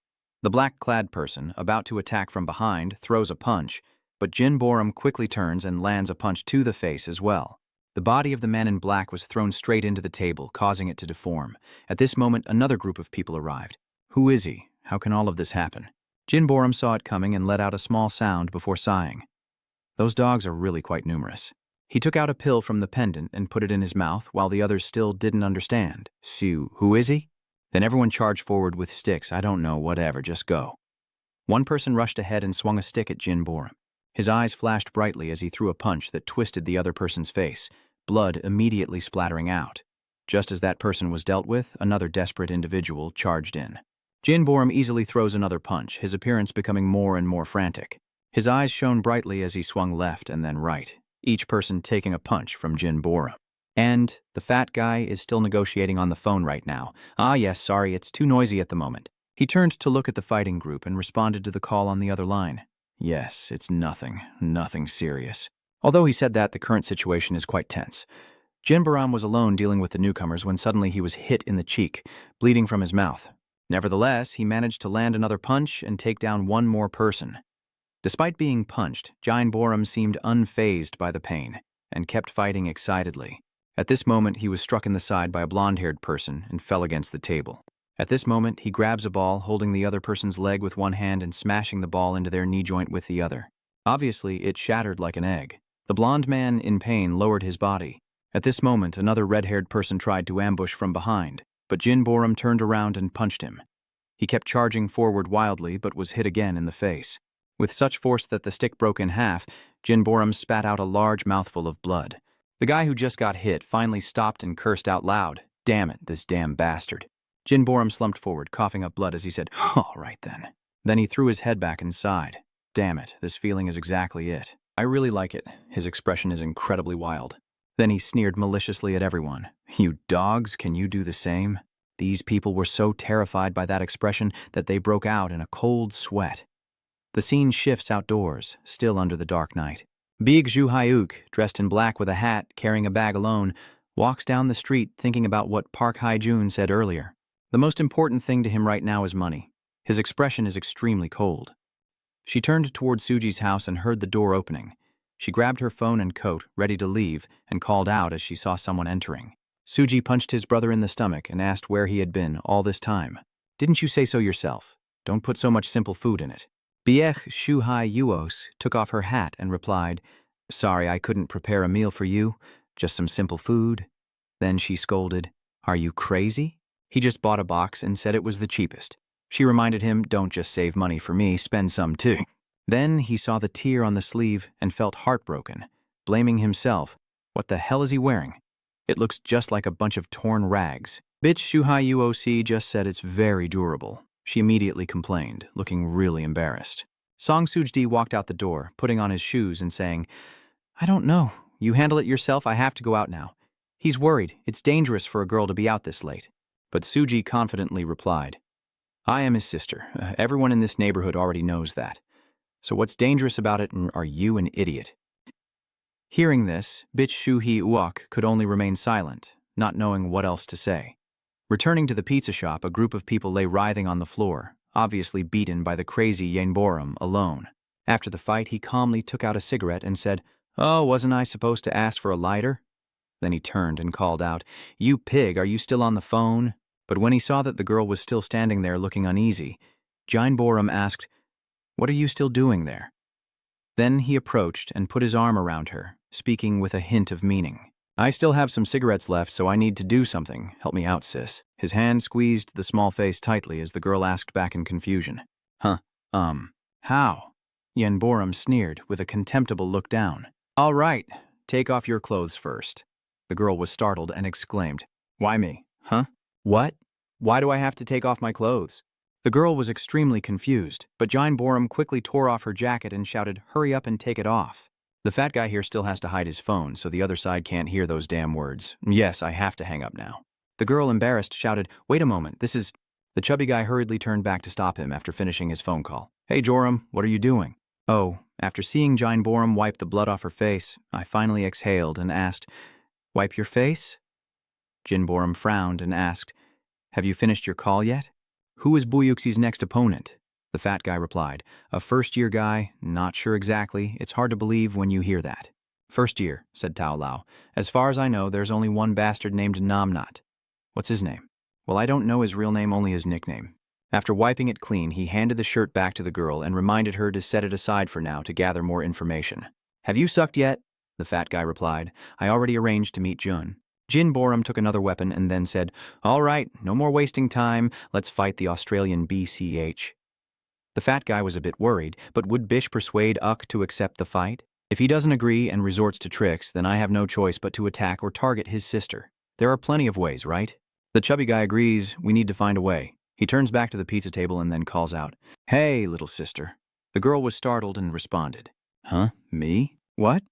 The black-clad person, about to attack from behind, throws a punch, but Jinborum quickly turns and lands a punch to the face as well. The body of the man in black was thrown straight into the table, causing it to deform. At this moment, another group of people arrived. Who is he? How can all of this happen? Jinborum saw it coming and let out a small sound before sighing. Those dogs are really quite numerous. He took out a pill from the pendant and put it in his mouth while the others still didn't understand. Sue, who is he? Then everyone charged forward with sticks. I don't know, whatever, just go. One person rushed ahead and swung a stick at Jinborum. His eyes flashed brightly as he threw a punch that twisted the other person's face, blood immediately splattering out. Just as that person was dealt with, another desperate individual charged in. Jinborum easily throws another punch, his appearance becoming more and more frantic. His eyes shone brightly as he swung left and then right, each person taking a punch from Jinborum. And the fat guy is still negotiating on the phone right now. Ah yes, sorry, it's too noisy at the moment. He turned to look at the fighting group and responded to the call on the other line. Yes, it's nothing serious. Although he said that, the current situation is quite tense. Jinborum was alone dealing with the newcomers when suddenly he was hit in the cheek, bleeding from his mouth. Nevertheless, he managed to land another punch and take down one more person. Despite being punched, Jinborum seemed unfazed by the pain and kept fighting excitedly. At this moment, he was struck in the side by a blonde-haired person and fell against the table. At this moment, he grabs a ball, holding the other person's leg with one hand and smashing the ball into their knee joint with the other. Obviously, it shattered like an egg. The blonde man, in pain, lowered his body. At this moment, another red-haired person tried to ambush from behind, but Jinborum turned around and punched him. He kept charging forward wildly but was hit again in the face. With such force that the stick broke in half, Jinborum spat out a large mouthful of blood. The guy who just got hit finally stopped and cursed out loud. "Damn it, this damn bastard." Jinborum slumped forward, coughing up blood as he said, "All right then." Then he threw his head back and sighed. "Damn it, this feeling is exactly it. I really like it." His expression is incredibly wild. Then he sneered maliciously at everyone. "You dogs, can you do the same?" These people were so terrified by that expression that they broke out in a cold sweat. The scene shifts outdoors, still under the dark night. Big Zhu Hyuk, dressed in black with a hat, carrying a bag alone, walks down the street thinking about what Park Hae-jun said earlier. The most important thing to him right now is money. His expression is extremely cold. She turned toward Suji's house and heard the door opening. She grabbed her phone and coat, ready to leave, and called out as she saw someone entering. Suji punched his brother in the stomach and asked where he had been all this time. "Didn't you say so yourself? Don't put so much simple food in it." Biech Shuhai Yuos took off her hat and replied, "Sorry, I couldn't prepare a meal for you, just some simple food." Then she scolded, "Are you crazy?" He just bought a box and said it was the cheapest. She reminded him, "Don't just save money for me, spend some too." Then he saw the tear on the sleeve and felt heartbroken, blaming himself. What the hell is he wearing? It looks just like a bunch of torn rags. "Bitch Shuhai Uoc just said it's very durable." She immediately complained, looking really embarrassed. Song Sujdi walked out the door, putting on his shoes and saying, "I don't know. You handle it yourself, I have to go out now. He's worried. It's dangerous for a girl to be out this late." But Suji confidently replied, "I am his sister. Everyone in this neighborhood already knows that. So what's dangerous about it, and are you an idiot?" Hearing this, Bitch Shuhi Uok could only remain silent, not knowing what else to say. Returning to the pizza shop, a group of people lay writhing on the floor, obviously beaten by the crazy Yenborum alone. After the fight, he calmly took out a cigarette and said, "Oh, wasn't I supposed to ask for a lighter?" Then he turned and called out, "You pig, are you still on the phone?" But when he saw that the girl was still standing there looking uneasy, Jinborum asked, "What are you still doing there?" Then he approached and put his arm around her, speaking with a hint of meaning. "I still have some cigarettes left, so I need to do something. Help me out, sis." His hand squeezed the small face tightly as the girl asked back in confusion, How?" Yenborum sneered with a contemptible look down. "All right, take off your clothes first." The girl was startled and exclaimed, "Why me? Huh? What? Why do I have to take off my clothes?" The girl was extremely confused, but Jinborum quickly tore off her jacket and shouted, "Hurry up and take it off." The fat guy here still has to hide his phone, so the other side can't hear those damn words. "Yes, I have to hang up now." The girl, embarrassed, shouted, "Wait a moment, this is—" The chubby guy hurriedly turned back to stop him after finishing his phone call. "Hey, Joram, what are you doing?" "Oh," after seeing Jinborum wipe the blood off her face, I finally exhaled and asked, "Wipe your face?" Jinborum frowned and asked, "Have you finished your call yet?" "Who is Buyuxi's next opponent?" The fat guy replied, "A first-year guy, not sure exactly. It's hard to believe when you hear that." "First year," said Tao Lao. "As far as I know, there's only one bastard named Namnat." "What's his name?" "Well, I don't know his real name, only his nickname." After wiping it clean, he handed the shirt back to the girl and reminded her to set it aside for now to gather more information. "Have you sucked yet?" The fat guy replied, "I already arranged to meet Jun." Jinborum took another weapon and then said, "All right, no more wasting time. Let's fight the Australian BCH." The fat guy was a bit worried, but would Bish persuade Uck to accept the fight? If he doesn't agree and resorts to tricks, then I have no choice but to attack or target his sister. There are plenty of ways, right? The chubby guy agrees. We need to find a way. He turns back to the pizza table and then calls out, "Hey, little sister." The girl was startled and responded, "Huh? Me? What?"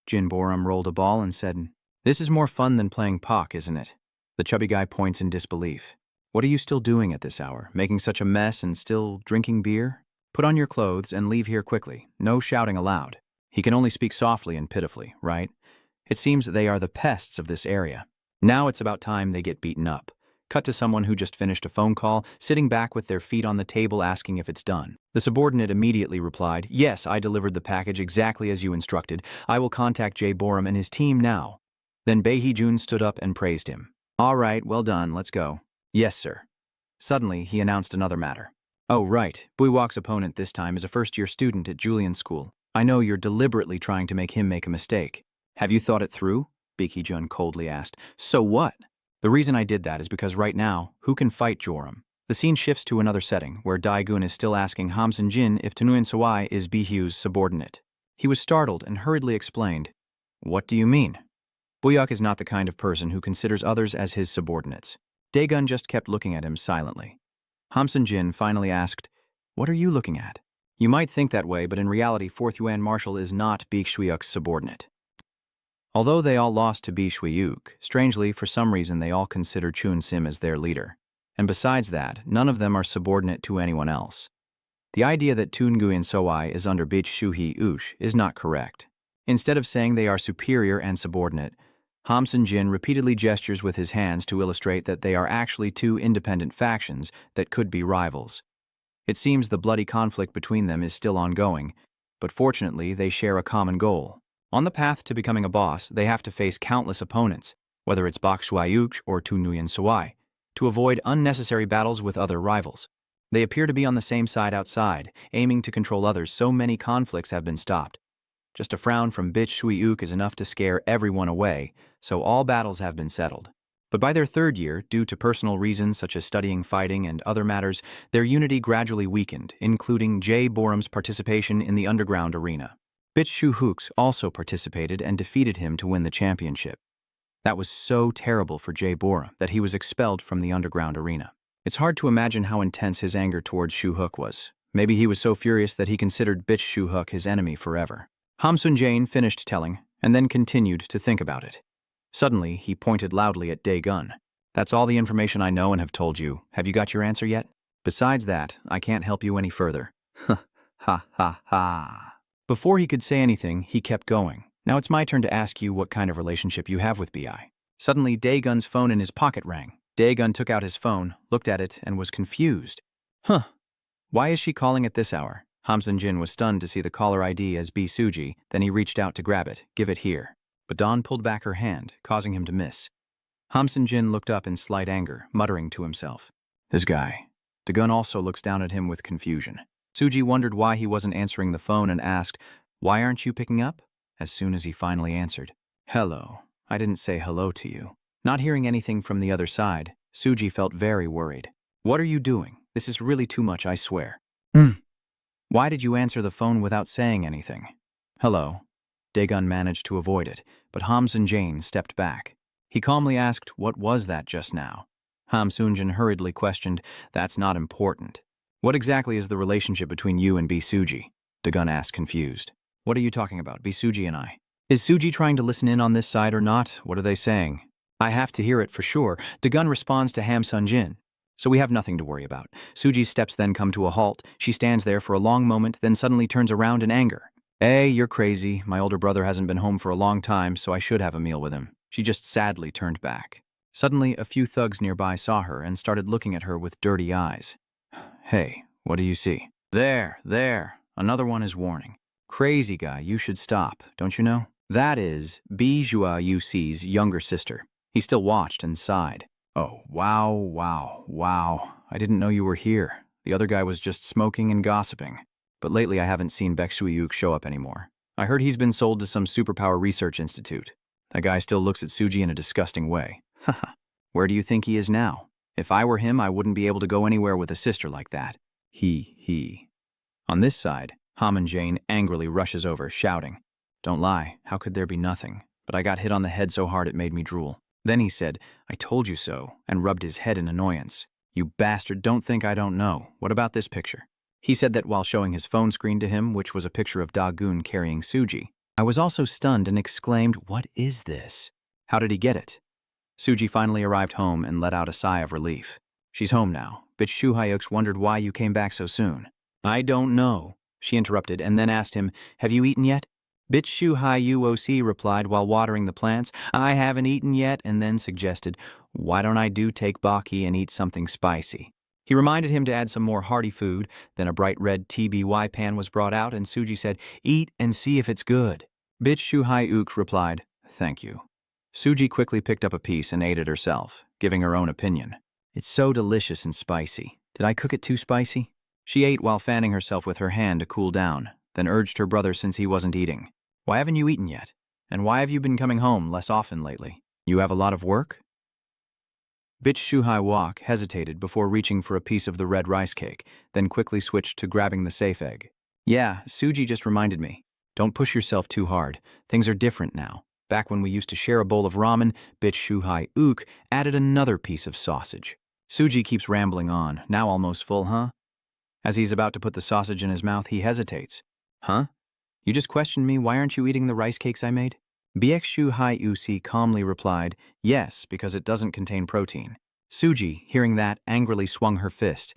Jinborum rolled a ball and said, "This is more fun than playing Pock, isn't it?" The chubby guy points in disbelief. "What are you still doing at this hour? Making such a mess and still drinking beer? Put on your clothes and leave here quickly. No shouting aloud." He can only speak softly and pitifully, right? It seems they are the pests of this area. Now it's about time they get beaten up. Cut to someone who just finished a phone call, sitting back with their feet on the table asking if it's done. The subordinate immediately replied, "Yes, I delivered the package exactly as you instructed. I will contact Jay Borum and his team now." Then Bae Jun stood up and praised him. "All right, well done, let's go." "Yes, sir." Suddenly, he announced another matter. "Oh, right. Buiwok's opponent this time is a first-year student at Julian School. I know you're deliberately trying to make him make a mistake. Have you thought it through?" Bae Jun coldly asked. "So what?" "The reason I did that is because right now, who can fight Joram? The scene shifts to another setting, where Dae-gun is still asking Hamsun-jin if Tanuin Sawai is Bi-hyu's subordinate. He was startled and hurriedly explained, "What do you mean?" Buyuk is not the kind of person who considers others as his subordinates. Dae-gun just kept looking at him silently. Hamsun-jin finally asked, "What are you looking at?" You might think that way, but in reality, 4th Yuan Marshal is not Bi Shuiuk's subordinate. Although they all lost to Bi Shuiuk, strangely, for some reason they all consider Chun Sim as their leader. And besides that, none of them are subordinate to anyone else. The idea that Tun Nguyen Sowai is under Bi Shuhi-ush is not correct. Instead of saying they are superior and subordinate, Hamsun-jin repeatedly gestures with his hands to illustrate that they are actually two independent factions that could be rivals. It seems the bloody conflict between them is still ongoing, but fortunately they share a common goal. On the path to becoming a boss, they have to face countless opponents, whether it's Bak Shuai-uch or Tun Nguyen Sowai, to avoid unnecessary battles with other rivals. They appear to be on the same side outside, aiming to control others, so many conflicts have been stopped. Just a frown from Bi Shuiuk is enough to scare everyone away, so all battles have been settled. But by their 3rd year, due to personal reasons such as studying fighting and other matters, their unity gradually weakened, including Jae Borum's participation in the underground arena. Bi Shuiuk also participated and defeated him to win the championship. That was so terrible for Jae Borum that he was expelled from the underground arena. It's hard to imagine how intense his anger towards Shuhook was. Maybe he was so furious that he considered Bi Shuhook his enemy forever. Hamsun-jin finished telling, and then continued to think about it. Suddenly, he pointed loudly at Dae-gun. "That's all the information I know and have told you. Have you got your answer yet? Besides that, I can't help you any further." Ha ha ha. Before he could say anything, he kept going. "Now it's my turn to ask you what kind of relationship you have with Bi." Suddenly, Dae-gun's phone in his pocket rang. Dae-gun took out his phone, looked at it, and was confused. "Huh. Why is she calling at this hour?" Hamsun-jin was stunned to see the caller ID as Bi Suji, then he reached out to grab it. "Give it here." But Dawn pulled back her hand, causing him to miss. Hamsun-jin looked up in slight anger, muttering to himself, "This guy." Dae-gun also looks down at him with confusion. Suji wondered why he wasn't answering the phone and asked, "Why aren't you picking up?" As soon as he finally answered, "Hello. I didn't say hello to you." Not hearing anything from the other side, Suji felt very worried. "What are you doing? This is really too much, I swear." "Why did you answer the phone without saying anything?" "Hello." Dae-gun managed to avoid it, but Hamsun-jin stepped back. He calmly asked, "What was that just now?" Hamsun-jin hurriedly questioned, "That's not important." "What exactly is the relationship between you and Bi Suji?" Dae-gun asked, confused. "What are you talking about, Bi Suji and I? Is Suji trying to listen in on this side or not? What are they saying?" "I have to hear it for sure." Dae-gun responds to Hamsun-jin. "So we have nothing to worry about." Suji's steps then come to a halt. She stands there for a long moment, then suddenly turns around in anger. "Hey, you're crazy. My older brother hasn't been home for a long time, so I should have a meal with him." She just sadly turned back. Suddenly, a few thugs nearby saw her and started looking at her with dirty eyes. "Hey, what do you see?" There. Another one is warning. "Crazy guy, you should stop, don't you know?" That is Bi Yusi's younger sister. He still watched and sighed. "Oh, wow. I didn't know you were here. The other guy was just smoking and gossiping. But lately I haven't seen Baek Shuiuk show up anymore. I heard he's been sold to some superpower research institute. That guy still looks at Suji in a disgusting way. Haha. Where do you think he is now? If I were him, I wouldn't be able to go anywhere with a sister like that." He. On this side, Hamsun-jin angrily rushes over, shouting, "Don't lie, how could there be nothing? But I got hit on the head so hard it made me drool." Then he said, "I told you so," and rubbed his head in annoyance. "You bastard, don't think I don't know. What about this picture?" He said that while showing his phone screen to him, which was a picture of Dae-gun carrying Suji. I was also stunned and exclaimed, "What is this?" "How did he get it?" Suji finally arrived home and let out a sigh of relief. "She's home now. Bitch Shuhyuk wondered why you came back so soon." "I don't know," she interrupted and then asked him, "Have you eaten yet?" Bitch Shuhyuk replied while watering the plants, "I haven't eaten yet," and then suggested, "Why don't I take baki and eat something spicy?" He reminded him to add some more hearty food. Then a bright red TBY pan was brought out, and Suji said, "Eat and see if it's good." Bitch Shuhyuk replied, "Thank you." Suji quickly picked up a piece and ate it herself, giving her own opinion. "It's so delicious and spicy. Did I cook it too spicy?" She ate while fanning herself with her hand to cool down, then urged her brother since he wasn't eating. "Why haven't you eaten yet? And why have you been coming home less often lately? You have a lot of work?" Bitch Shuhai Wok hesitated before reaching for a piece of the red rice cake, then quickly switched to grabbing the safe egg. Yeah, Suji just reminded me. Don't push yourself too hard. Things are different now. Back when we used to share a bowl of ramen, Bitch Shuhai Ook added another piece of sausage. Suji keeps rambling on, now almost full, huh? As he's about to put the sausage in his mouth, he hesitates. Huh? You just questioned me, why aren't you eating the rice cakes I made? Biekshu Hai Usi calmly replied, yes, because it doesn't contain protein. Suji, hearing that, angrily swung her fist.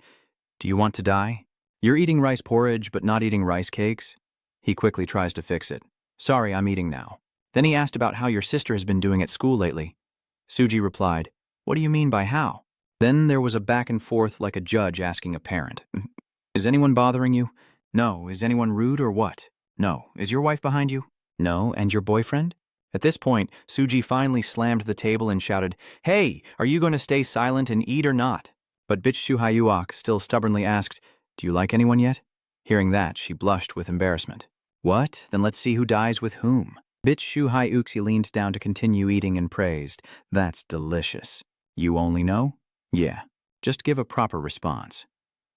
Do you want to die? You're eating rice porridge, but not eating rice cakes? He quickly tries to fix it. Sorry, I'm eating now. Then he asked about how your sister has been doing at school lately. Suji replied, what do you mean by how? Then there was a back and forth like a judge asking a parent. Is anyone bothering you? No. Is anyone rude or what? No. Is your wife behind you? No. And your boyfriend? At this point, Suji finally slammed the table and shouted, hey, are you going to stay silent and eat or not? But Bitch Shuhayuok still stubbornly asked, do you like anyone yet? Hearing that, she blushed with embarrassment. What? Then let's see who dies with whom. Bitch Shuhayuksi leaned down to continue eating and praised, that's delicious. You only know? Yeah. Just give a proper response.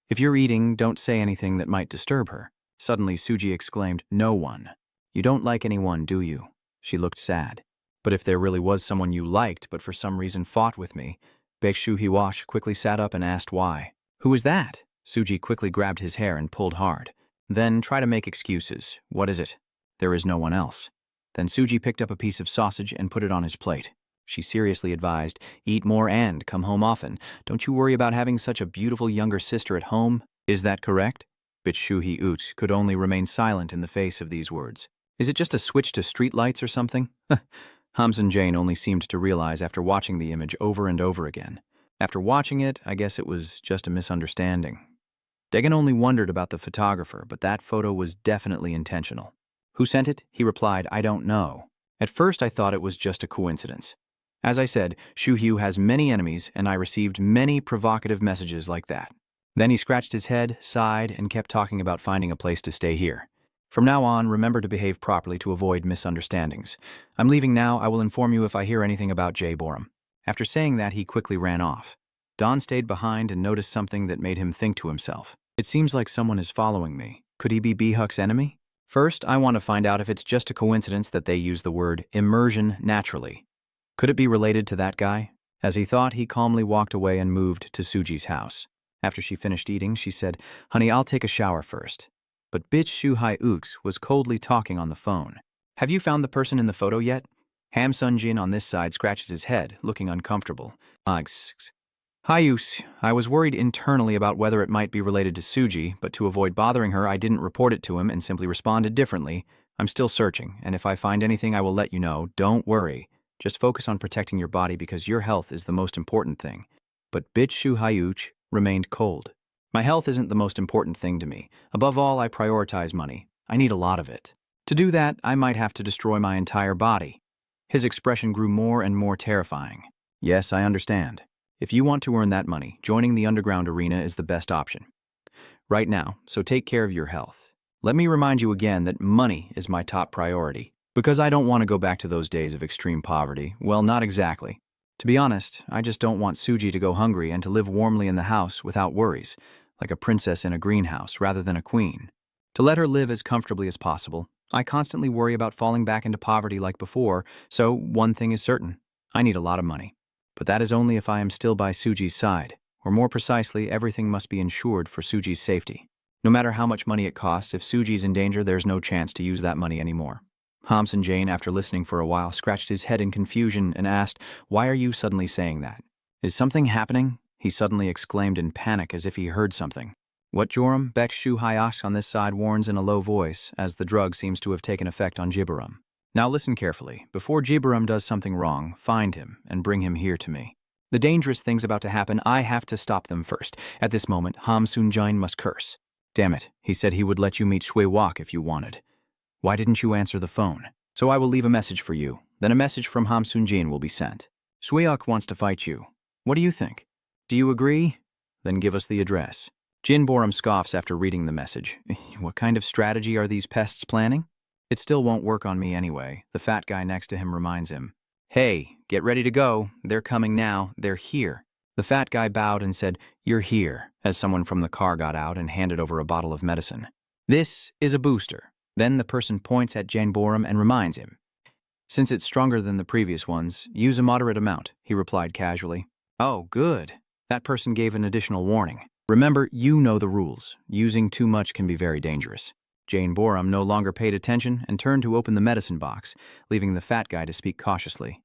If you're eating, don't say anything that might disturb her. Suddenly, Suji exclaimed, no one. You don't like anyone, do you? She looked sad. But if there really was someone you liked but for some reason fought with me, Baekshu Hiwash quickly sat up and asked why. Who is that? Suji quickly grabbed his hair and pulled hard. Then try to make excuses. What is it? There is no one else. Then Suji picked up a piece of sausage and put it on his plate. She seriously advised, eat more and come home often. Don't you worry about having such a beautiful younger sister at home. Is that correct? Bitshuhi Uts could only remain silent in the face of these words. Is it just a switch to streetlights or something? Hamsun Jane only seemed to realize after watching the image over and over again. After watching it, I guess it was just a misunderstanding. Dagan only wondered about the photographer, but that photo was definitely intentional. Who sent it? He replied, I don't know. At first I thought it was just a coincidence. As I said, Shu Hyu has many enemies, and I received many provocative messages like that. Then he scratched his head, sighed, and kept talking about finding a place to stay here. From now on, remember to behave properly to avoid misunderstandings. I'm leaving now. I will inform you if I hear anything about Jay Borum. After saying that, he quickly ran off. Don stayed behind and noticed something that made him think to himself. It seems like someone is following me. Could he be Bihuk's enemy? First, I want to find out if it's just a coincidence that they use the word immersion naturally. Could it be related to that guy? As he thought, he calmly walked away and moved to Suji's house. After she finished eating, she said, honey, I'll take a shower first. But bitch Shuhai Ooks was coldly talking on the phone. Have you found the person in the photo yet? Ham Sun Jin on this side scratches his head, looking uncomfortable. Hyus, I was worried internally about whether it might be related to Suji, but to avoid bothering her, I didn't report it to him and simply responded differently. I'm still searching, and if I find anything, I will let you know. Don't worry. Just focus on protecting your body because your health is the most important thing. But bitch Shuhayuch remained cold. My health isn't the most important thing to me. Above all, I prioritize money. I need a lot of it. To do that, I might have to destroy my entire body. His expression grew more and more terrifying. Yes, I understand. If you want to earn that money, joining the underground arena is the best option. Right now, so take care of your health. Let me remind you again that money is my top priority. Because I don't want to go back to those days of extreme poverty. Well, not exactly. To be honest, I just don't want Suji to go hungry and to live warmly in the house without worries, like a princess in a greenhouse rather than a queen. To let her live as comfortably as possible, I constantly worry about falling back into poverty like before, so one thing is certain. I need a lot of money. But that is only if I am still by Suji's side, or more precisely, everything must be insured for Suji's safety. No matter how much money it costs, if Suji's in danger, there's no chance to use that money anymore. Hamsun Jane, after listening for a while, scratched his head in confusion and asked, why are you suddenly saying that? Is something happening? He suddenly exclaimed in panic as if he heard something. What, Joram? Bet Shu Hayash on this side warns in a low voice, as the drug seems to have taken effect on Jibaram. Now listen carefully. Before Jibaram does something wrong, find him and bring him here to me. The dangerous thing's about to happen. I have to stop them first. At this moment, Hamsun Jane must curse. Damn it, he said he would let you meet Shui Wok if you wanted. Why didn't you answer the phone? So I will leave a message for you. Then a message from Hamsun Jin will be sent. Shueok wants to fight you. What do you think? Do you agree? Then give us the address. Jin Borum scoffs after reading the message. What kind of strategy are these pests planning? It still won't work on me anyway. The fat guy next to him reminds him. Hey, get ready to go. They're coming now. They're here. The fat guy bowed and said, "You're here," as someone from the car got out and handed over a bottle of medicine. "This is a booster." Then the person points at Jane Borum and reminds him. "Since it's stronger than the previous ones, use a moderate amount," he replied casually. "Oh, good." That person gave an additional warning. "Remember, you know the rules. Using too much can be very dangerous." Jane Borum no longer paid attention and turned to open the medicine box, leaving the fat guy to speak cautiously.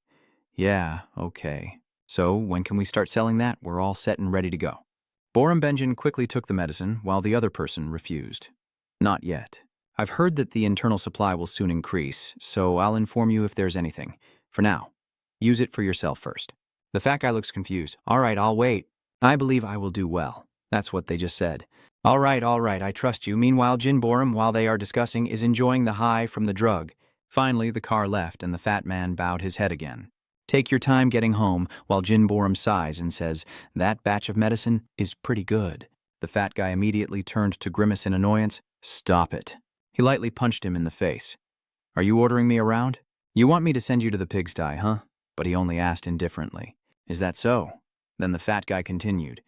"Yeah, okay. So, when can we start selling that? We're all set and ready to go." Borum Benjen quickly took the medicine, while the other person refused. "Not yet. I've heard that the internal supply will soon increase, so I'll inform you if there's anything. For now, use it for yourself first." The fat guy looks confused. "All right, I'll wait. I believe I will do well." That's what they just said. All right, I trust you." Meanwhile, Jin Borum, while they are discussing, is enjoying the high from the drug. Finally, the car left and the fat man bowed his head again. "Take your time getting home," while Jin Borum sighs and says, "That batch of medicine is pretty good." The fat guy immediately turned to grimace in annoyance. "Stop it." He lightly punched him in the face. "Are you ordering me around? You want me to send you to the pigsty, huh?" But he only asked indifferently. "Is that so?" Then the fat guy continued.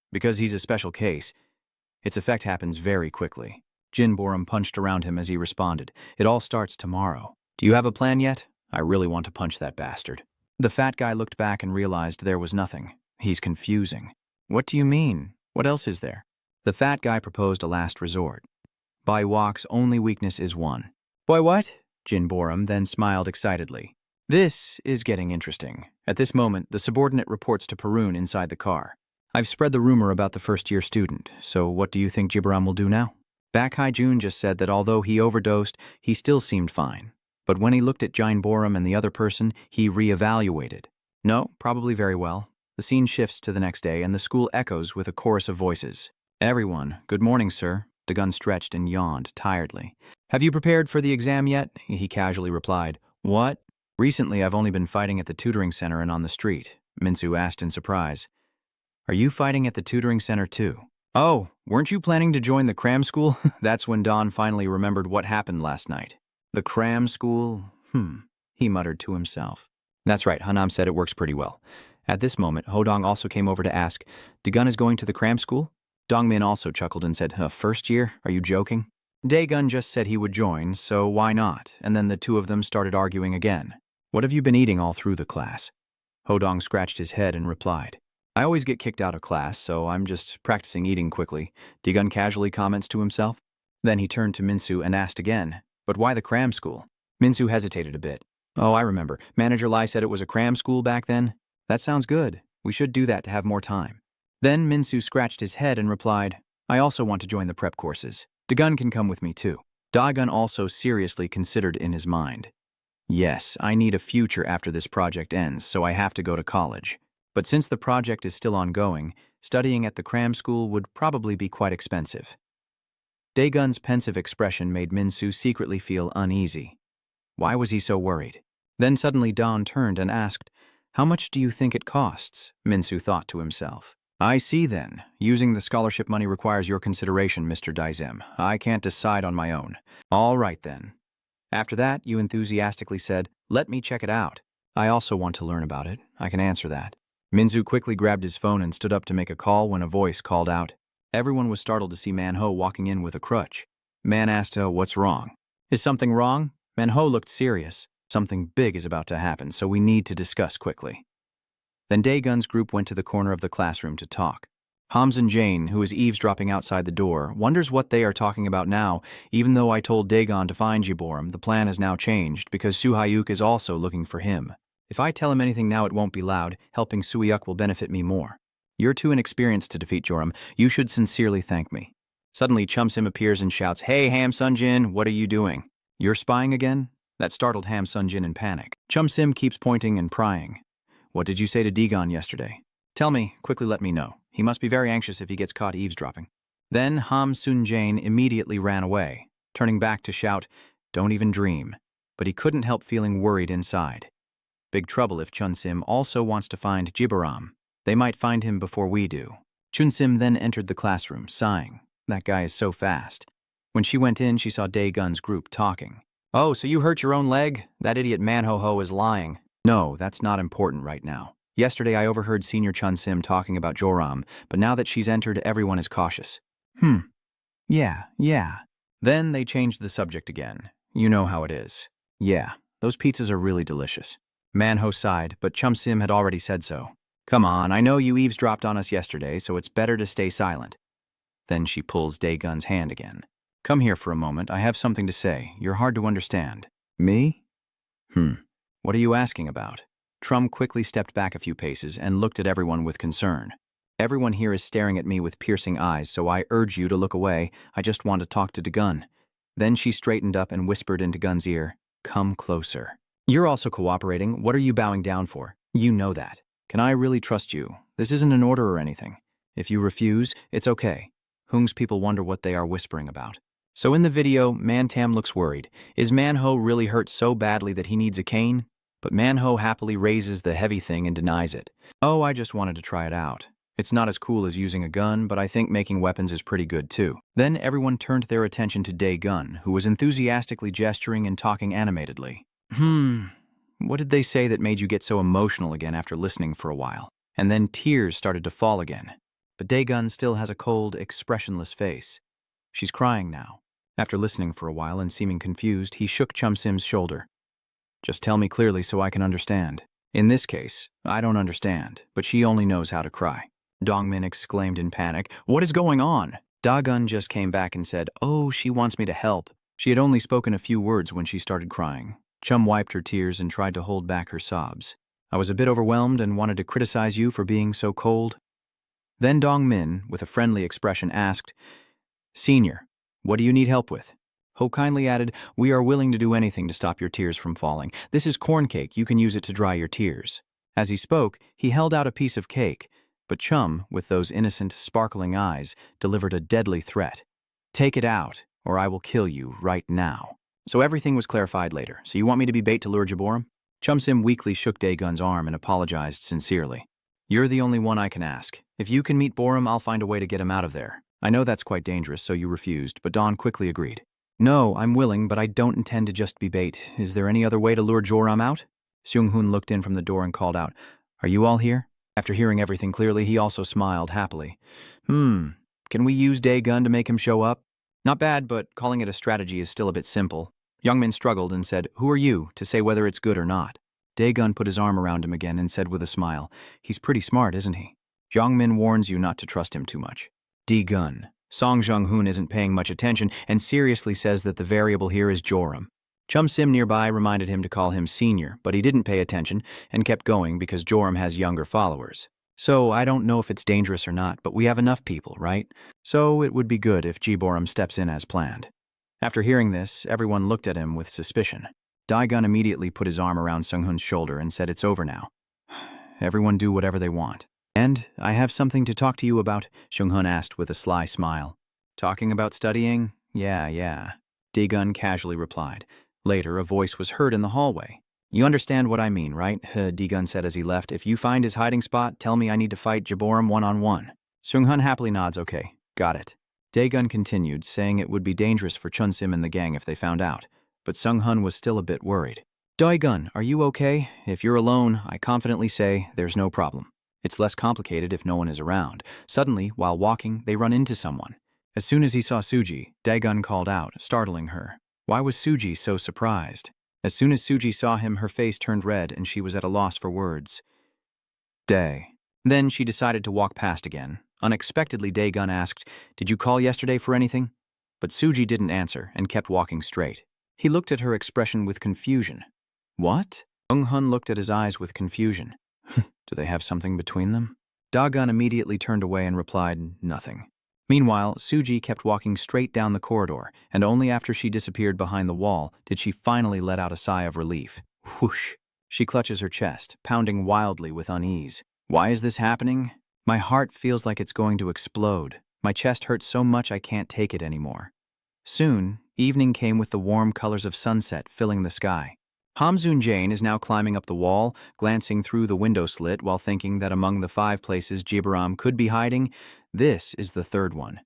"Because he's a special case. Its effect happens very quickly." Jin Borum punched around him as he responded. "It all starts tomorrow. Do you have a plan yet? I really want to punch that bastard." The fat guy looked back and realized there was nothing. He's confusing. "What do you mean? What else is there?" The fat guy proposed a last resort. Bai Wak's only weakness is one. "Boy, what?" Jin Borum then smiled excitedly. "This is getting interesting." At this moment, the subordinate reports to Perun inside the car. "I've spread the rumor about the first-year student, so what do you think Jibaram will do now?" Baek Hai-jun just said that although he overdosed, he still seemed fine. But when he looked at Jin Borum and the other person, he reevaluated. "No, probably very well." The scene shifts to the next day, and the school echoes with a chorus of voices. "Everyone, good morning, sir." Dagun stretched and yawned tiredly. "Have you prepared for the exam yet?" he casually replied. "What?" "Recently, I've only been fighting at the tutoring center and on the street," Minsu asked in surprise. "Are you fighting at the tutoring center too?" "Oh, weren't you planning to join the cram school?" That's when Don finally remembered what happened last night. "The cram school? He muttered to himself. "That's right, Hanam said it works pretty well." At this moment, Hodong also came over to ask, "Dagun is going to the cram school?" Dongmin also chuckled and said, "First year? Are you joking?" Daegun just said he would join, so why not? And then the two of them started arguing again. "What have you been eating all through the class?" Hodong scratched his head and replied, "I always get kicked out of class, so I'm just practicing eating quickly." Daegun casually comments to himself. Then he turned to Minsu and asked again, "But why the cram school?" Minsu hesitated a bit. "Oh, I remember. Manager Lai said it was a cram school back then. That sounds good. We should do that to have more time." Then Minsu scratched his head and replied, "I also want to join the prep courses. Dagun can come with me too." Dagun also seriously considered in his mind. "Yes, I need a future after this project ends, so I have to go to college. But since the project is still ongoing, studying at the cram school would probably be quite expensive." Daegun's pensive expression made Minsu secretly feel uneasy. Why was he so worried? Then suddenly Don turned and asked, "How much do you think it costs?" Minsu thought to himself. "I see then. Using the scholarship money requires your consideration, Mr. Daizem. I can't decide on my own." "All right then." After that, you enthusiastically said, "Let me check it out. I also want to learn about it. I can answer that." Minzu quickly grabbed his phone and stood up to make a call when a voice called out. Everyone was startled to see Manho walking in with a crutch. Man asked, "What's wrong?" "Is something wrong?" Manho looked serious. "Something big is about to happen, so we need to discuss quickly." Then Daegun's group went to the corner of the classroom to talk. Hamzan Jane, who is eavesdropping outside the door, wonders what they are talking about now. Even though I told Daegun to find Jiborum, the plan has now changed because Suhayuk is also looking for him. If I tell him anything now, it won't be loud. Helping Suhyuk will benefit me more. You're too inexperienced to defeat Joram. You should sincerely thank me. Suddenly, Chum Sim appears and shouts, "Hey, Ham Sunjin, what are you doing?" "You're spying again?" That startled Ham Sunjin in panic. Chum Sim keeps pointing and prying. "What did you say to Daegun yesterday?" "Tell me, quickly let me know. He must be very anxious if he gets caught eavesdropping." Then Ham Sun Jane immediately ran away, turning back to shout, "Don't even dream." But he couldn't help feeling worried inside. Big trouble if Chun Sim also wants to find Jibaram. They might find him before we do. Chun Sim then entered the classroom, sighing. That guy is so fast. When she went in, she saw Daegun's group talking. "Oh, so you hurt your own leg? That idiot Manho-ho is lying." "No, that's not important right now. Yesterday I overheard Senior Chun Sim talking about Joram, but now that she's entered, everyone is cautious. Yeah. Then they changed the subject again. You know how it is. Yeah, those pizzas are really delicious. Manho sighed, but Chum Sim had already said so. Come on, I know you eavesdropped on us yesterday, so it's better to stay silent. Then she pulls Daegun's hand again. Come here for a moment, I have something to say. You're hard to understand. Me? What are you asking about? Trum quickly stepped back a few paces and looked at everyone with concern. Everyone here is staring at me with piercing eyes, so I urge you to look away. I just want to talk to Daegun. Then she straightened up and whispered into Gun's ear, come closer. You're also cooperating. What are you bowing down for? You know that. Can I really trust you? This isn't an order or anything. If you refuse, it's okay. Hung's people wonder what they are whispering about. So in the video, Mantam looks worried. Is Manho really hurt so badly that he needs a cane? But Manho happily raises the heavy thing and denies it. Oh, I just wanted to try it out. It's not as cool as using a gun, but I think making weapons is pretty good too. Then everyone turned their attention to Daegun, who was enthusiastically gesturing and talking animatedly. What did they say that made you get so emotional again after listening for a while? And then tears started to fall again. But Daegun still has a cold, expressionless face. She's crying now. After listening for a while and seeming confused, he shook Chum Sim's shoulder. Just tell me clearly so I can understand. In this case, I don't understand, but she only knows how to cry. Dongmin exclaimed in panic, what is going on? Daegun just came back and said, oh, she wants me to help. She had only spoken a few words when she started crying. Chum wiped her tears and tried to hold back her sobs. I was a bit overwhelmed and wanted to criticize you for being so cold. Then Dongmin, with a friendly expression, asked, Senior, what do you need help with? Ho kindly added, we are willing to do anything to stop your tears from falling. This is corn cake, you can use it to dry your tears. As he spoke, he held out a piece of cake, but Chum, with those innocent, sparkling eyes, delivered a deadly threat. Take it out, or I will kill you right now. So everything was clarified later. So you want me to be bait to lure Jaboram? Chum Sim weakly shook Daegun's arm and apologized sincerely. You're the only one I can ask. If you can meet Boram, I'll find a way to get him out of there. I know that's quite dangerous, so you refused, but Dawn quickly agreed. No, I'm willing, but I don't intend to just be bait. Is there any other way to lure Joram out? Seung-hoon looked in from the door and called out, Are you all here? After hearing everything clearly, he also smiled happily. Can we use Daegun to make him show up? Not bad, but calling it a strategy is still a bit simple. Youngmin struggled and said, Who are you, to say whether it's good or not? Daegun put his arm around him again and said with a smile, He's pretty smart, isn't he? Youngmin warns you not to trust him too much. Daegun. Song Jung-hoon isn't paying much attention and seriously says that the variable here is Joram. Chum Sim nearby reminded him to call him Senior, but he didn't pay attention and kept going because Joram has younger followers. So I don't know if it's dangerous or not, but we have enough people, right? So it would be good if Jiboram steps in as planned. After hearing this, everyone looked at him with suspicion. Daegun immediately put his arm around Sung-hoon's shoulder and said it's over now. Everyone do whatever they want. And I have something to talk to you about, Sung-hoon asked with a sly smile. Talking about studying? Yeah. Daegun casually replied. Later, a voice was heard in the hallway. You understand what I mean, right? Daegun said as he left. If you find his hiding spot, tell me I need to fight Jaboram one-on-one. Sung-hoon happily nods, okay, got it. Daegun continued, saying it would be dangerous for Chun Sim and the gang if they found out, but Sung-hoon was still a bit worried. Daegun, are you okay? If you're alone, I confidently say there's no problem. It's less complicated if no one is around. Suddenly, while walking, they run into someone. As soon as he saw Suji, Daegun called out, startling her. Why was Suji so surprised? As soon as Suji saw him, her face turned red and she was at a loss for words. Then she decided to walk past again. Unexpectedly, Daegun asked, Did you call yesterday for anything? But Suji didn't answer and kept walking straight. He looked at her expression with confusion. What? Sung-hoon looked at his eyes with confusion. Do they have something between them? Daegun immediately turned away and replied, nothing. Meanwhile, Suji kept walking straight down the corridor, and only after she disappeared behind the wall did she finally let out a sigh of relief. Whoosh! She clutches her chest, pounding wildly with unease. Why is this happening? My heart feels like it's going to explode. My chest hurts so much I can't take it anymore. Soon, evening came with the warm colors of sunset filling the sky. Hamzoon Jane is now climbing up the wall, glancing through the window slit while thinking that among the 5 places Jiboram could be hiding, this is the third one.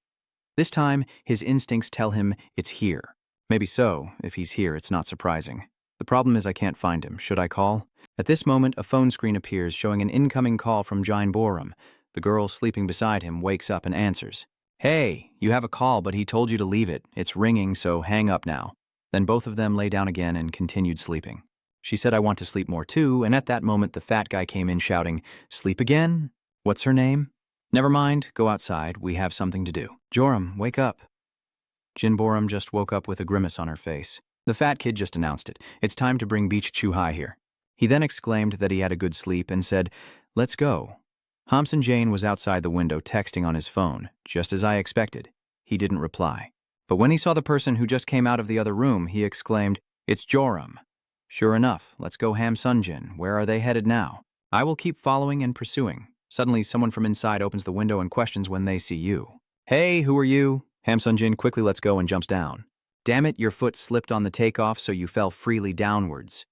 This time, his instincts tell him it's here. Maybe so. If he's here, it's not surprising. The problem is I can't find him. Should I call? At this moment, a phone screen appears showing an incoming call from Jain Borum. The girl sleeping beside him wakes up and answers. Hey, you have a call, but he told you to leave it. It's ringing, so hang up now. Then both of them lay down again and continued sleeping. She said, I want to sleep more too, and at that moment the fat guy came in shouting, Sleep again? What's her name? Never mind, go outside, we have something to do. Joram, wake up. Jin Borum just woke up with a grimace on her face. The fat kid just announced it. It's time to bring Beach Chu Hai here. He then exclaimed that he had a good sleep and said, Let's go. Hamsun Jane was outside the window texting on his phone, just as I expected. He didn't reply. But when he saw the person who just came out of the other room, he exclaimed, It's Joram. Sure enough, let's go Ham Sunjin. Where are they headed now? I will keep following and pursuing. Suddenly, someone from inside opens the window and questions when they see you. Hey, who are you? Ham Sunjin quickly lets go and jumps down. Damn it, your foot slipped on the takeoff so you fell freely downwards.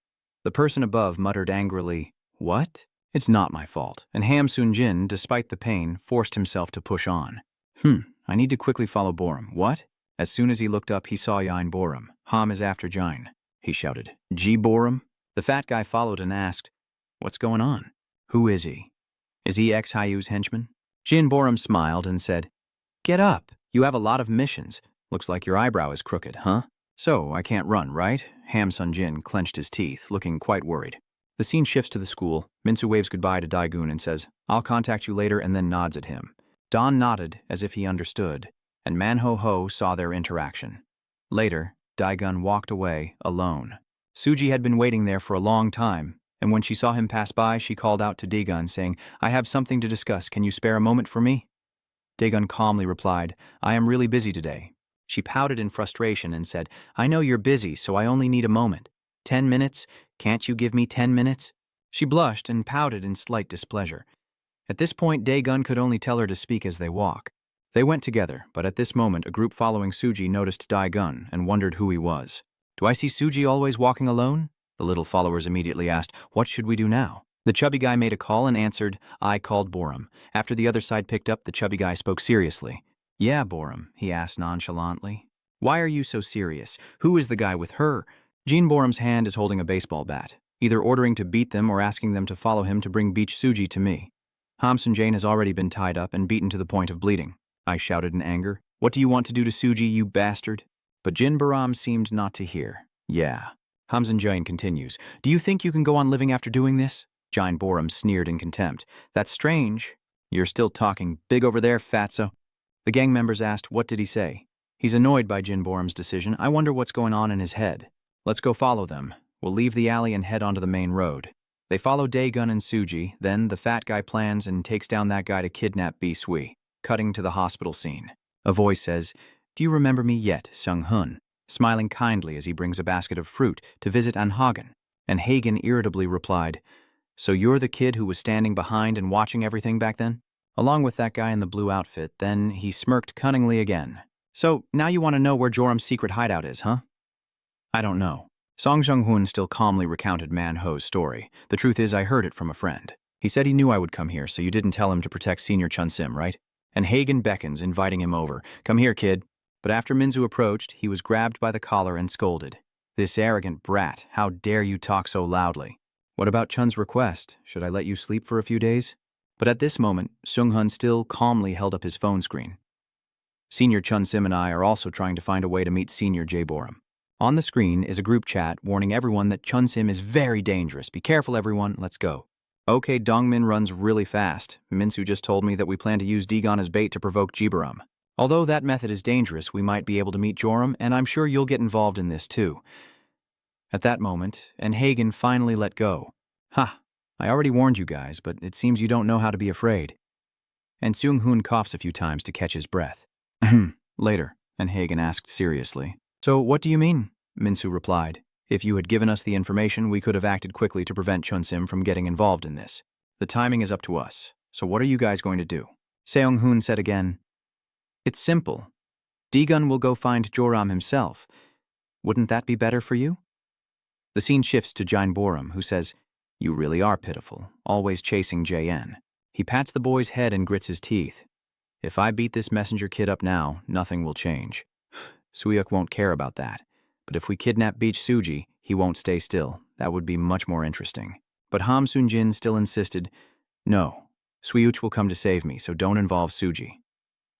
The person above muttered angrily, What? It's not my fault. And Ham Sunjin, despite the pain, forced himself to push on. I need to quickly follow Borum. What? As soon as he looked up, he saw Jain Borum. Ham is after Jain, he shouted. G Borum? The fat guy followed and asked, What's going on? Who is he? Is he ex-Hayu's henchman? Jin Borum smiled and said, Get up. You have a lot of missions. Looks like your eyebrow is crooked, huh? So, I can't run, right? Ham Sunjin clenched his teeth, looking quite worried. The scene shifts to the school. Minsu waves goodbye to Daigun and says, I'll contact you later, and then nods at him. Don nodded as if he understood, and Manho Ho saw their interaction. Later, Daigun walked away, alone. Suji had been waiting there for a long time, and when she saw him pass by, she called out to Daegun, saying, I have something to discuss. Can you spare a moment for me? Daegun calmly replied, I am really busy today. She pouted in frustration and said, I know you're busy, so I only need a moment. 10 minutes? Can't you give me 10 minutes? She blushed and pouted in slight displeasure. At this point, Daegun could only tell her to speak as they walk. They went together, but at this moment, a group following Suji noticed Daegun and wondered who he was. Do I see Suji always walking alone? The little followers immediately asked, What should we do now? The chubby guy made a call and answered, I called Borum. After the other side picked up, the chubby guy spoke seriously. Yeah, Borum, he asked nonchalantly. Why are you so serious? Who is the guy with her? Jean Borum's hand is holding a baseball bat, either ordering to beat them or asking them to follow him to bring Beach Suji to me. Hamsun Jane has already been tied up and beaten to the point of bleeding. I shouted in anger. What do you want to do to Suji, you bastard? But Jin Borum seemed not to hear. Yeah. Hamsun Jane continues. Do you think you can go on living after doing this? Jain Borum sneered in contempt. That's strange. You're still talking big over there, fatso. The gang members asked, what did he say? He's annoyed by Jin Borum's decision. I wonder what's going on in his head. Let's go follow them. We'll leave the alley and head onto the main road. They follow Daegun and Suji, then the fat guy plans and takes down that guy to kidnap Bi-Sui, cutting to the hospital scene. A voice says, Do you remember me yet, Sung-hun? Smiling kindly as he brings a basket of fruit to visit Anhagen. And Hagen irritably replied, So you're the kid who was standing behind and watching everything back then? Along with that guy in the blue outfit, then he smirked cunningly again. So now you want to know where Jorum's secret hideout is, huh? I don't know. Song Jung-hoon still calmly recounted Man Ho's story. The truth is, I heard it from a friend. He said he knew I would come here, so you didn't tell him to protect Senior Chun-sim, right? And Hagen beckons, inviting him over. Come here, kid. But after Minzu approached, he was grabbed by the collar and scolded. This arrogant brat, how dare you talk so loudly? What about Chun's request? Should I let you sleep for a few days? But at this moment, Sung-hun still calmly held up his phone screen. Senior Chun-sim and I are also trying to find a way to meet Senior Jae Borum. On the screen is a group chat warning everyone that Chun-sim is very dangerous. Be careful, everyone. Let's go. Okay, Dongmin runs really fast. Minsu just told me that we plan to use Daegun as bait to provoke Jibarum. Although that method is dangerous, we might be able to meet Joram, and I'm sure you'll get involved in this too. At that moment, and Hagen finally let go. Ha! I already warned you guys, but it seems you don't know how to be afraid. And Seung-hoon coughs a few times to catch his breath. Later, and Hagen asked seriously. So what do you mean? Minsu replied. If you had given us the information, we could have acted quickly to prevent Chun-sim from getting involved in this. The timing is up to us. So what are you guys going to do? Seung-hoon said again. It's simple. Daegun will go find Joram himself. Wouldn't that be better for you? The scene shifts to Jain Borum, who says, You really are pitiful, always chasing JN. He pats the boy's head and grits his teeth. If I beat this messenger kid up now, nothing will change. Suyuk won't care about that. But if we kidnap Beach Suji, he won't stay still. That would be much more interesting. But Ham Soon-jin still insisted, "No, Suyuch will come to save me, so don't involve Suji."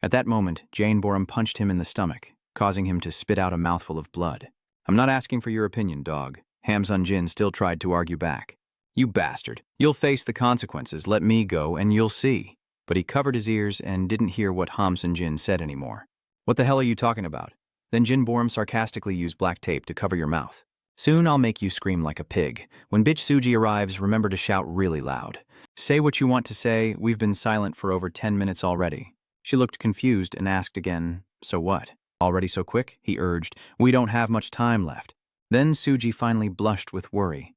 At that moment, Jane Borum punched him in the stomach, causing him to spit out a mouthful of blood. "I'm not asking for your opinion, dog." Ham Sun-jin still tried to argue back. "You bastard. You'll face the consequences. Let me go and you'll see." But he covered his ears and didn't hear what Ham Sun-jin said anymore. "What the hell are you talking about?" Then Jin Borum sarcastically used black tape to cover your mouth. "Soon I'll make you scream like a pig. When bitch Suji arrives, remember to shout really loud. Say what you want to say. We've been silent for over 10 minutes already." She looked confused and asked again, "So what? Already so quick?" he urged. "We don't have much time left." Then Suji finally blushed with worry.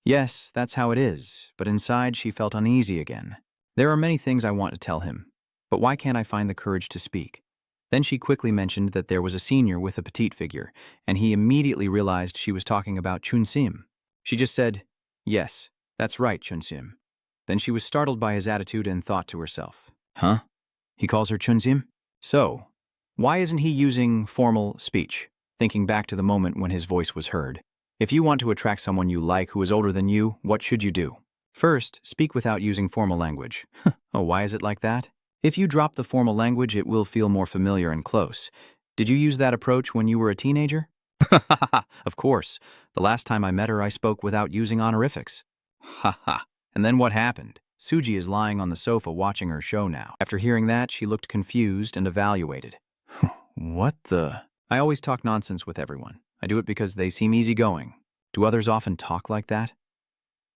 Yes, that's how it is, but inside she felt uneasy again. There are many things I want to tell him, but why can't I find the courage to speak? Then she quickly mentioned that there was a senior with a petite figure, and he immediately realized she was talking about Chun-sim. She just said, "Yes, that's right, Chun-sim." Then she was startled by his attitude and thought to herself, "Huh? He calls her Chun-sim? So, why isn't he using formal speech?" Thinking back to the moment when his voice was heard. If you want to attract someone you like who is older than you, what should you do? First, speak without using formal language. Oh, why is it like that? If you drop the formal language, it will feel more familiar and close. Did you use that approach when you were a teenager? Of course. The last time I met her, I spoke without using honorifics. Ha ha. And then what happened? Suji is lying on the sofa watching her show now. After hearing that, she looked confused and evaluated. What the? I always talk nonsense with everyone. I do it because they seem easygoing. Do others often talk like that?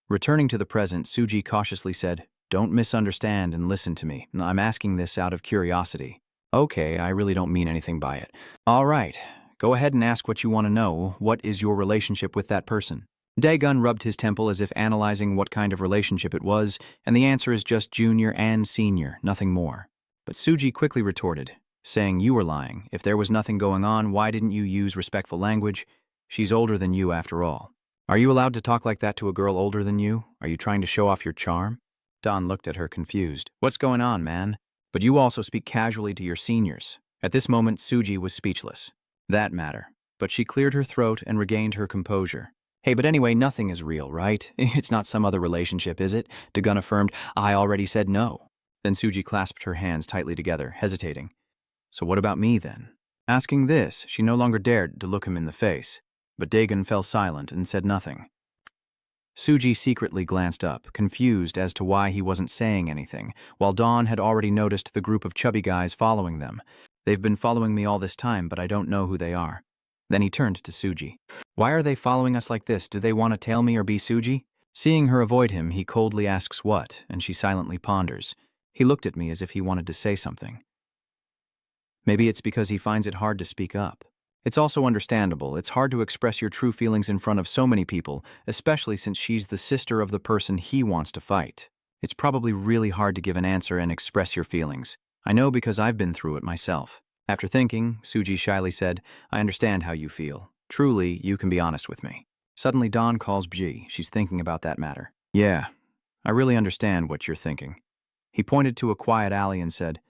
Returning to the present, Suji cautiously said, "Don't misunderstand and listen to me. I'm asking this out of curiosity." "Okay, I really don't mean anything by it." "All right, go ahead and ask what you want to know. What is your relationship with that person?" Daegun rubbed his temple as if analyzing what kind of relationship it was, and the answer is just junior and senior, nothing more. But Suji quickly retorted, saying you were lying. If there was nothing going on, why didn't you use respectful language? She's older than you after all. Are you allowed to talk like that to a girl older than you? Are you trying to show off your charm? Don looked at her confused. What's going on, man? But you also speak casually to your seniors. At this moment, Suji was speechless. That matter. But she cleared her throat and regained her composure. Hey, but anyway, nothing is real, right? It's not some other relationship, is it? Daegun affirmed. I already said no. Then Suji clasped her hands tightly together, hesitating. So what about me, then? Asking this, she no longer dared to look him in the face. But Daegun fell silent and said nothing. Suji secretly glanced up, confused as to why he wasn't saying anything, while Dawn had already noticed the group of chubby guys following them. They've been following me all this time, but I don't know who they are. Then he turned to Suji. Why are they following us like this? Do they want to tail me or be Suji? Seeing her avoid him, he coldly asks what, and she silently ponders. He looked at me as if he wanted to say something. Maybe it's because he finds it hard to speak up. It's also understandable. It's hard to express your true feelings in front of so many people, especially since she's the sister of the person he wants to fight. It's probably really hard to give an answer and express your feelings. I know because I've been through it myself. After thinking, Suji shyly said, I understand how you feel. Truly, you can be honest with me. Suddenly, Dawn calls Bji. She's thinking about that matter. Yeah, I really understand what you're thinking. He pointed to a quiet alley and said,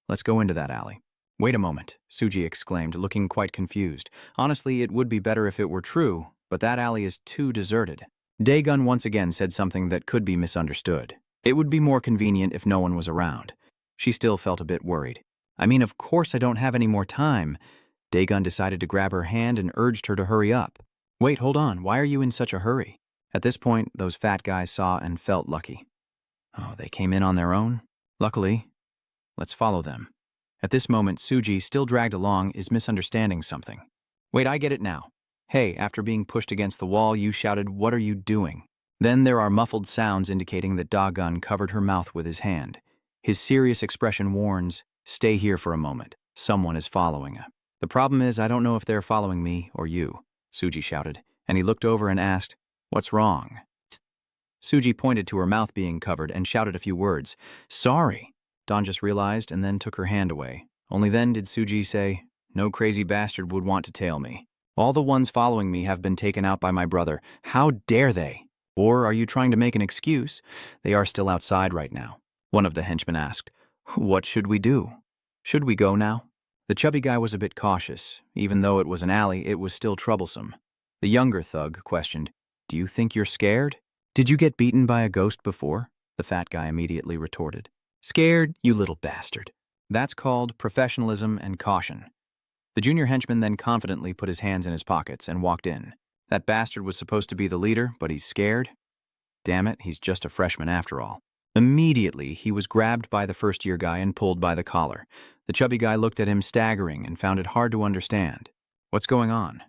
Let's go into that alley. Wait a moment, Suji exclaimed, looking quite confused. Honestly, it would be better if it were true, but that alley is too deserted. Daegun once again said something that could be misunderstood. It would be more convenient if no one was around. She still felt a bit worried. I mean, of course I don't have any more time. Daegun decided to grab her hand and urged her to hurry up. Wait, hold on, why are you in such a hurry? At this point, those fat guys saw and felt lucky. Oh, they came in on their own? Luckily, let's follow them. At this moment, Suji, still dragged along, is misunderstanding something. Wait, I get it now. Hey, after being pushed against the wall, you shouted, what are you doing? Then there are muffled sounds indicating that Daegun covered her mouth with his hand. His serious expression warns, stay here for a moment. Someone is following her. The problem is, I don't know if they're following me or you, Suji shouted, and he looked over and asked, what's wrong? Suji pointed to her mouth being covered and shouted a few words. Sorry. Dawn just realized and then took her hand away. Only then did Suji say, no crazy bastard would want to tail me. All the ones following me have been taken out by my brother. How dare they? Or are you trying to make an excuse? They are still outside right now. One of the henchmen asked, what should we do? Should we go now? The chubby guy was a bit cautious. Even though it was an alley, it was still troublesome. The younger thug questioned, do you think you're scared? Did you get beaten by a ghost before? The fat guy immediately retorted. Scared, you little bastard. That's called professionalism and caution. The junior henchman then confidently put his hands in his pockets and walked in. That bastard was supposed to be the leader, but he's scared? Damn it, he's just a freshman after all. Immediately, he was grabbed by the first-year guy and pulled by the collar. The chubby guy looked at him staggering and found it hard to understand. What's going on?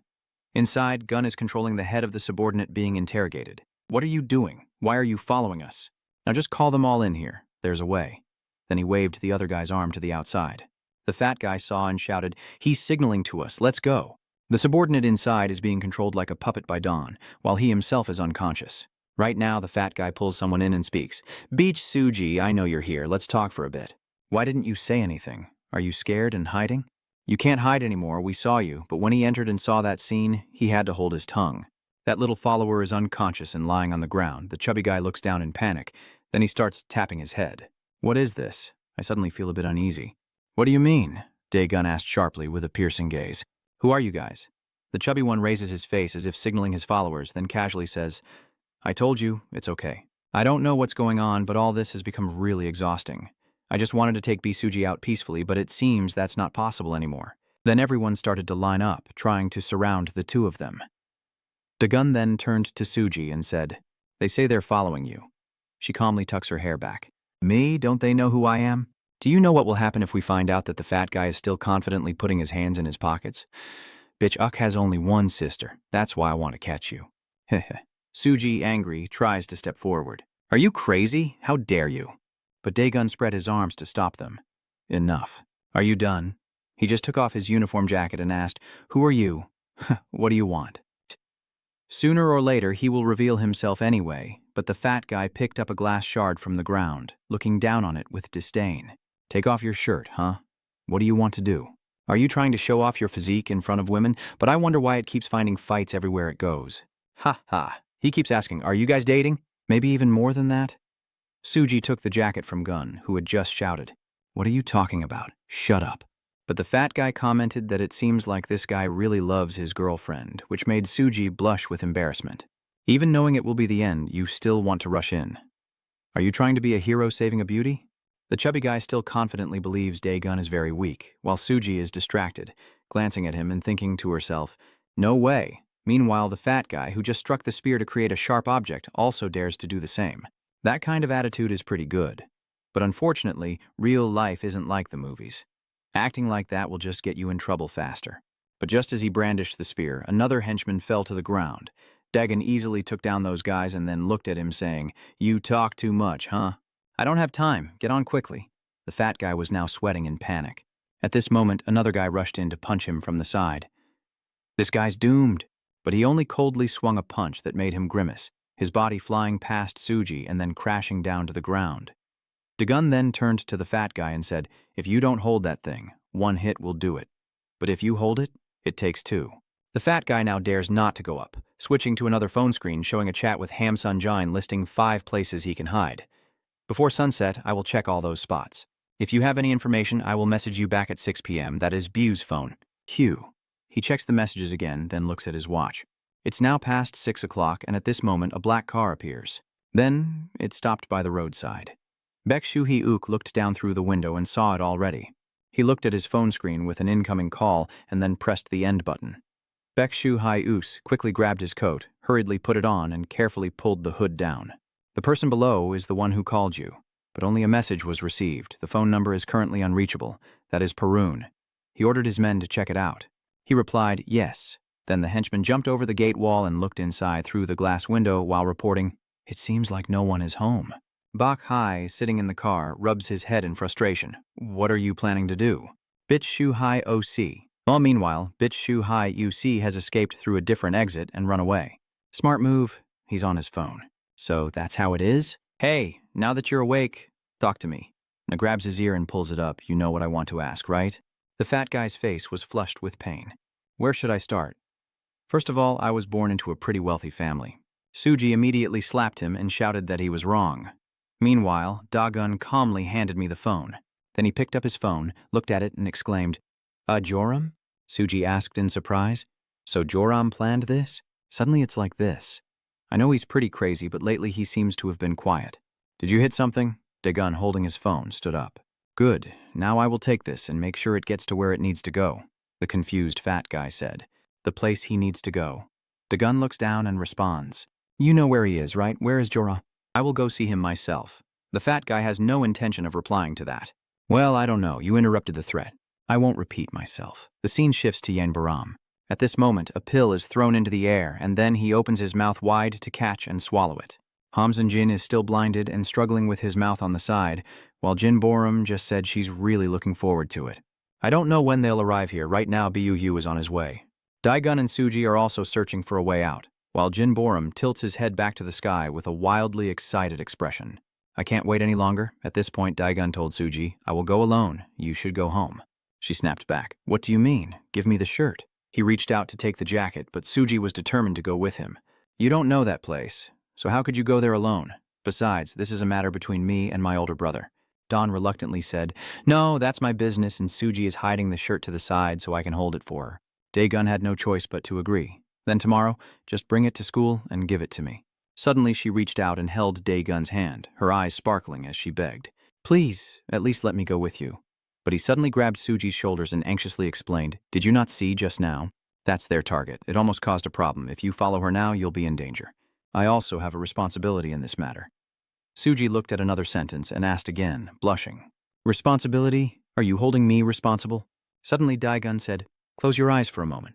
Inside, Gun is controlling the head of the subordinate being interrogated. What are you doing? Why are you following us? Now just call them all in here. There's a way. Then he waved the other guy's arm to the outside. The fat guy saw and shouted, He's signaling to us. Let's go. The subordinate inside is being controlled like a puppet by Don, while he himself is unconscious. Right now, the fat guy pulls someone in and speaks. Beach Suji, I know you're here. Let's talk for a bit. Why didn't you say anything? Are you scared and hiding? You can't hide anymore. We saw you, but when he entered and saw that scene, he had to hold his tongue. That little follower is unconscious and lying on the ground. The chubby guy looks down in panic. Then he starts tapping his head. What is this? I suddenly feel a bit uneasy. What do you mean? Daegun asked sharply with a piercing gaze. Who are you guys? The chubby one raises his face as if signaling his followers, then casually says, I told you, it's okay. I don't know what's going on, but all this has become really exhausting. I just wanted to take Bisuji out peacefully, but it seems that's not possible anymore. Then everyone started to line up, trying to surround the two of them. Daegun then turned to Suji and said, They say they're following you. She calmly tucks her hair back. Me? Don't they know who I am? Do you know what will happen if we find out that the fat guy is still confidently putting his hands in his pockets? Bitch, Uck has only one sister. That's why I want to catch you. Heh. Suji, angry, tries to step forward. Are you crazy? How dare you? But Daegun spread his arms to stop them. Enough. Are you done? He just took off his uniform jacket and asked, Who are you? What do you want? Sooner or later, he will reveal himself anyway, but the fat guy picked up a glass shard from the ground, looking down on it with disdain. Take off your shirt, huh? What do you want to do? Are you trying to show off your physique in front of women? But I wonder why it keeps finding fights everywhere it goes. Ha ha. He keeps asking, are you guys dating? Maybe even more than that? Suji took the jacket from Gun, who had just shouted, What are you talking about? Shut up. But the fat guy commented that it seems like this guy really loves his girlfriend, which made Suji blush with embarrassment. Even knowing it will be the end, you still want to rush in. Are you trying to be a hero saving a beauty? The chubby guy still confidently believes Daegun is very weak, while Suji is distracted, glancing at him and thinking to herself, No way. Meanwhile, the fat guy, who just struck the spear to create a sharp object, also dares to do the same. That kind of attitude is pretty good. But unfortunately, real life isn't like the movies. Acting like that will just get you in trouble faster. But just as he brandished the spear, another henchman fell to the ground. Daegun easily took down those guys and then looked at him saying, You talk too much, huh? I don't have time. Get on quickly. The fat guy was now sweating in panic. At this moment, another guy rushed in to punch him from the side. This guy's doomed. But he only coldly swung a punch that made him grimace, his body flying past Suji and then crashing down to the ground. Daegun then turned to the fat guy and said, If you don't hold that thing, one hit will do it. But if you hold it, it takes two. The fat guy now dares not to go up, switching to another phone screen showing a chat with Ham Sunjine listing 5 places he can hide. Before sunset, I will check all those spots. If you have any information, I will message you back at 6 p.m. That is Bu's phone. Hugh. He checks the messages again, then looks at his watch. It's now past 6 o'clock, and at this moment, a black car appears. Then, it stopped by the roadside. Baek Soo-hee-ook looked down through the window and saw it already. He looked at his phone screen with an incoming call and then pressed the end button. Baek Soo-hee-ook quickly grabbed his coat, hurriedly put it on, and carefully pulled the hood down. The person below is the one who called you, but only a message was received. The phone number is currently unreachable. That is Perun. He ordered his men to check it out. He replied, yes. Then the henchman jumped over the gate wall and looked inside through the glass window while reporting, It seems like no one is home. Bak Hai, sitting in the car, rubs his head in frustration. What are you planning to do? Bitch Shu Hai OC. Well, meanwhile, Bitch Shu Hai UC has escaped through a different exit and run away. Smart move. He's on his phone. So that's how it is? Hey, now that you're awake, talk to me. Now grabs his ear and pulls it up. You know what I want to ask, right? The fat guy's face was flushed with pain. Where should I start? First of all, I was born into a pretty wealthy family. Suji immediately slapped him and shouted that he was wrong. Meanwhile, Daegun calmly handed me the phone. Then he picked up his phone, looked at it, and exclaimed, Joram? Suji asked in surprise. So Joram planned this? Suddenly it's like this. I know he's pretty crazy, but lately he seems to have been quiet. Did you hit something? Dagon, holding his phone, stood up. Good. Now I will take this and make sure it gets to where it needs to go, the confused fat guy said. The place he needs to go. Dagon looks down and responds. You know where he is, right? Where is Jorah? I will go see him myself. The fat guy has no intention of replying to that. Well, I don't know. You interrupted the threat. I won't repeat myself. The scene shifts to Yen Baram. At this moment, a pill is thrown into the air, and then he opens his mouth wide to catch and swallow it. Hamzan Jin is still blinded and struggling with his mouth on the side, while Jin Boram just said she's really looking forward to it. I don't know when they'll arrive here. Right now, Buu is on his way. Daigun and Suji are also searching for a way out, while Jin Boram tilts his head back to the sky with a wildly excited expression. I can't wait any longer. At this point, Daigun told Suji, I will go alone. You should go home. She snapped back. What do you mean? Give me the shirt. He reached out to take the jacket, but Suji was determined to go with him. You don't know that place, so how could you go there alone? Besides, this is a matter between me and my older brother. Don reluctantly said, No, that's my business, and Suji is hiding the shirt to the side so I can hold it for her. Daegun had no choice but to agree. Then tomorrow, just bring it to school and give it to me. Suddenly she reached out and held Daegun's hand, her eyes sparkling as she begged. Please, at least let me go with you. But he suddenly grabbed Suji's shoulders and anxiously explained, Did you not see just now? That's their target. It almost caused a problem. If you follow her now, you'll be in danger. I also have a responsibility in this matter. Suji looked at another sentence and asked again, blushing. Responsibility? Are you holding me responsible? Suddenly Daegun said, Close your eyes for a moment.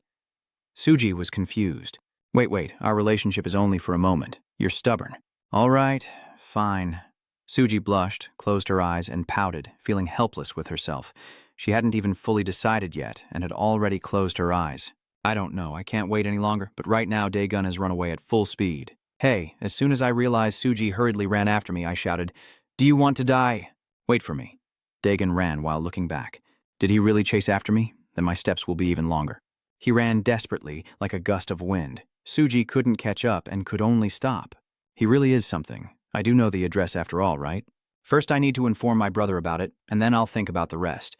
Suji was confused. Wait, our relationship is only for a moment. You're stubborn. All right, fine. Suji blushed, closed her eyes, and pouted, feeling helpless with herself. She hadn't even fully decided yet, and had already closed her eyes. I don't know, I can't wait any longer, but right now Daegun has run away at full speed. Hey, as soon as I realized Suji hurriedly ran after me, I shouted, Do you want to die? Wait for me. Daegun ran while looking back. Did he really chase after me? Then my steps will be even longer. He ran desperately, like a gust of wind. Suji couldn't catch up and could only stop. He really is something. I do know the address after all, right? First I need to inform my brother about it, and then I'll think about the rest.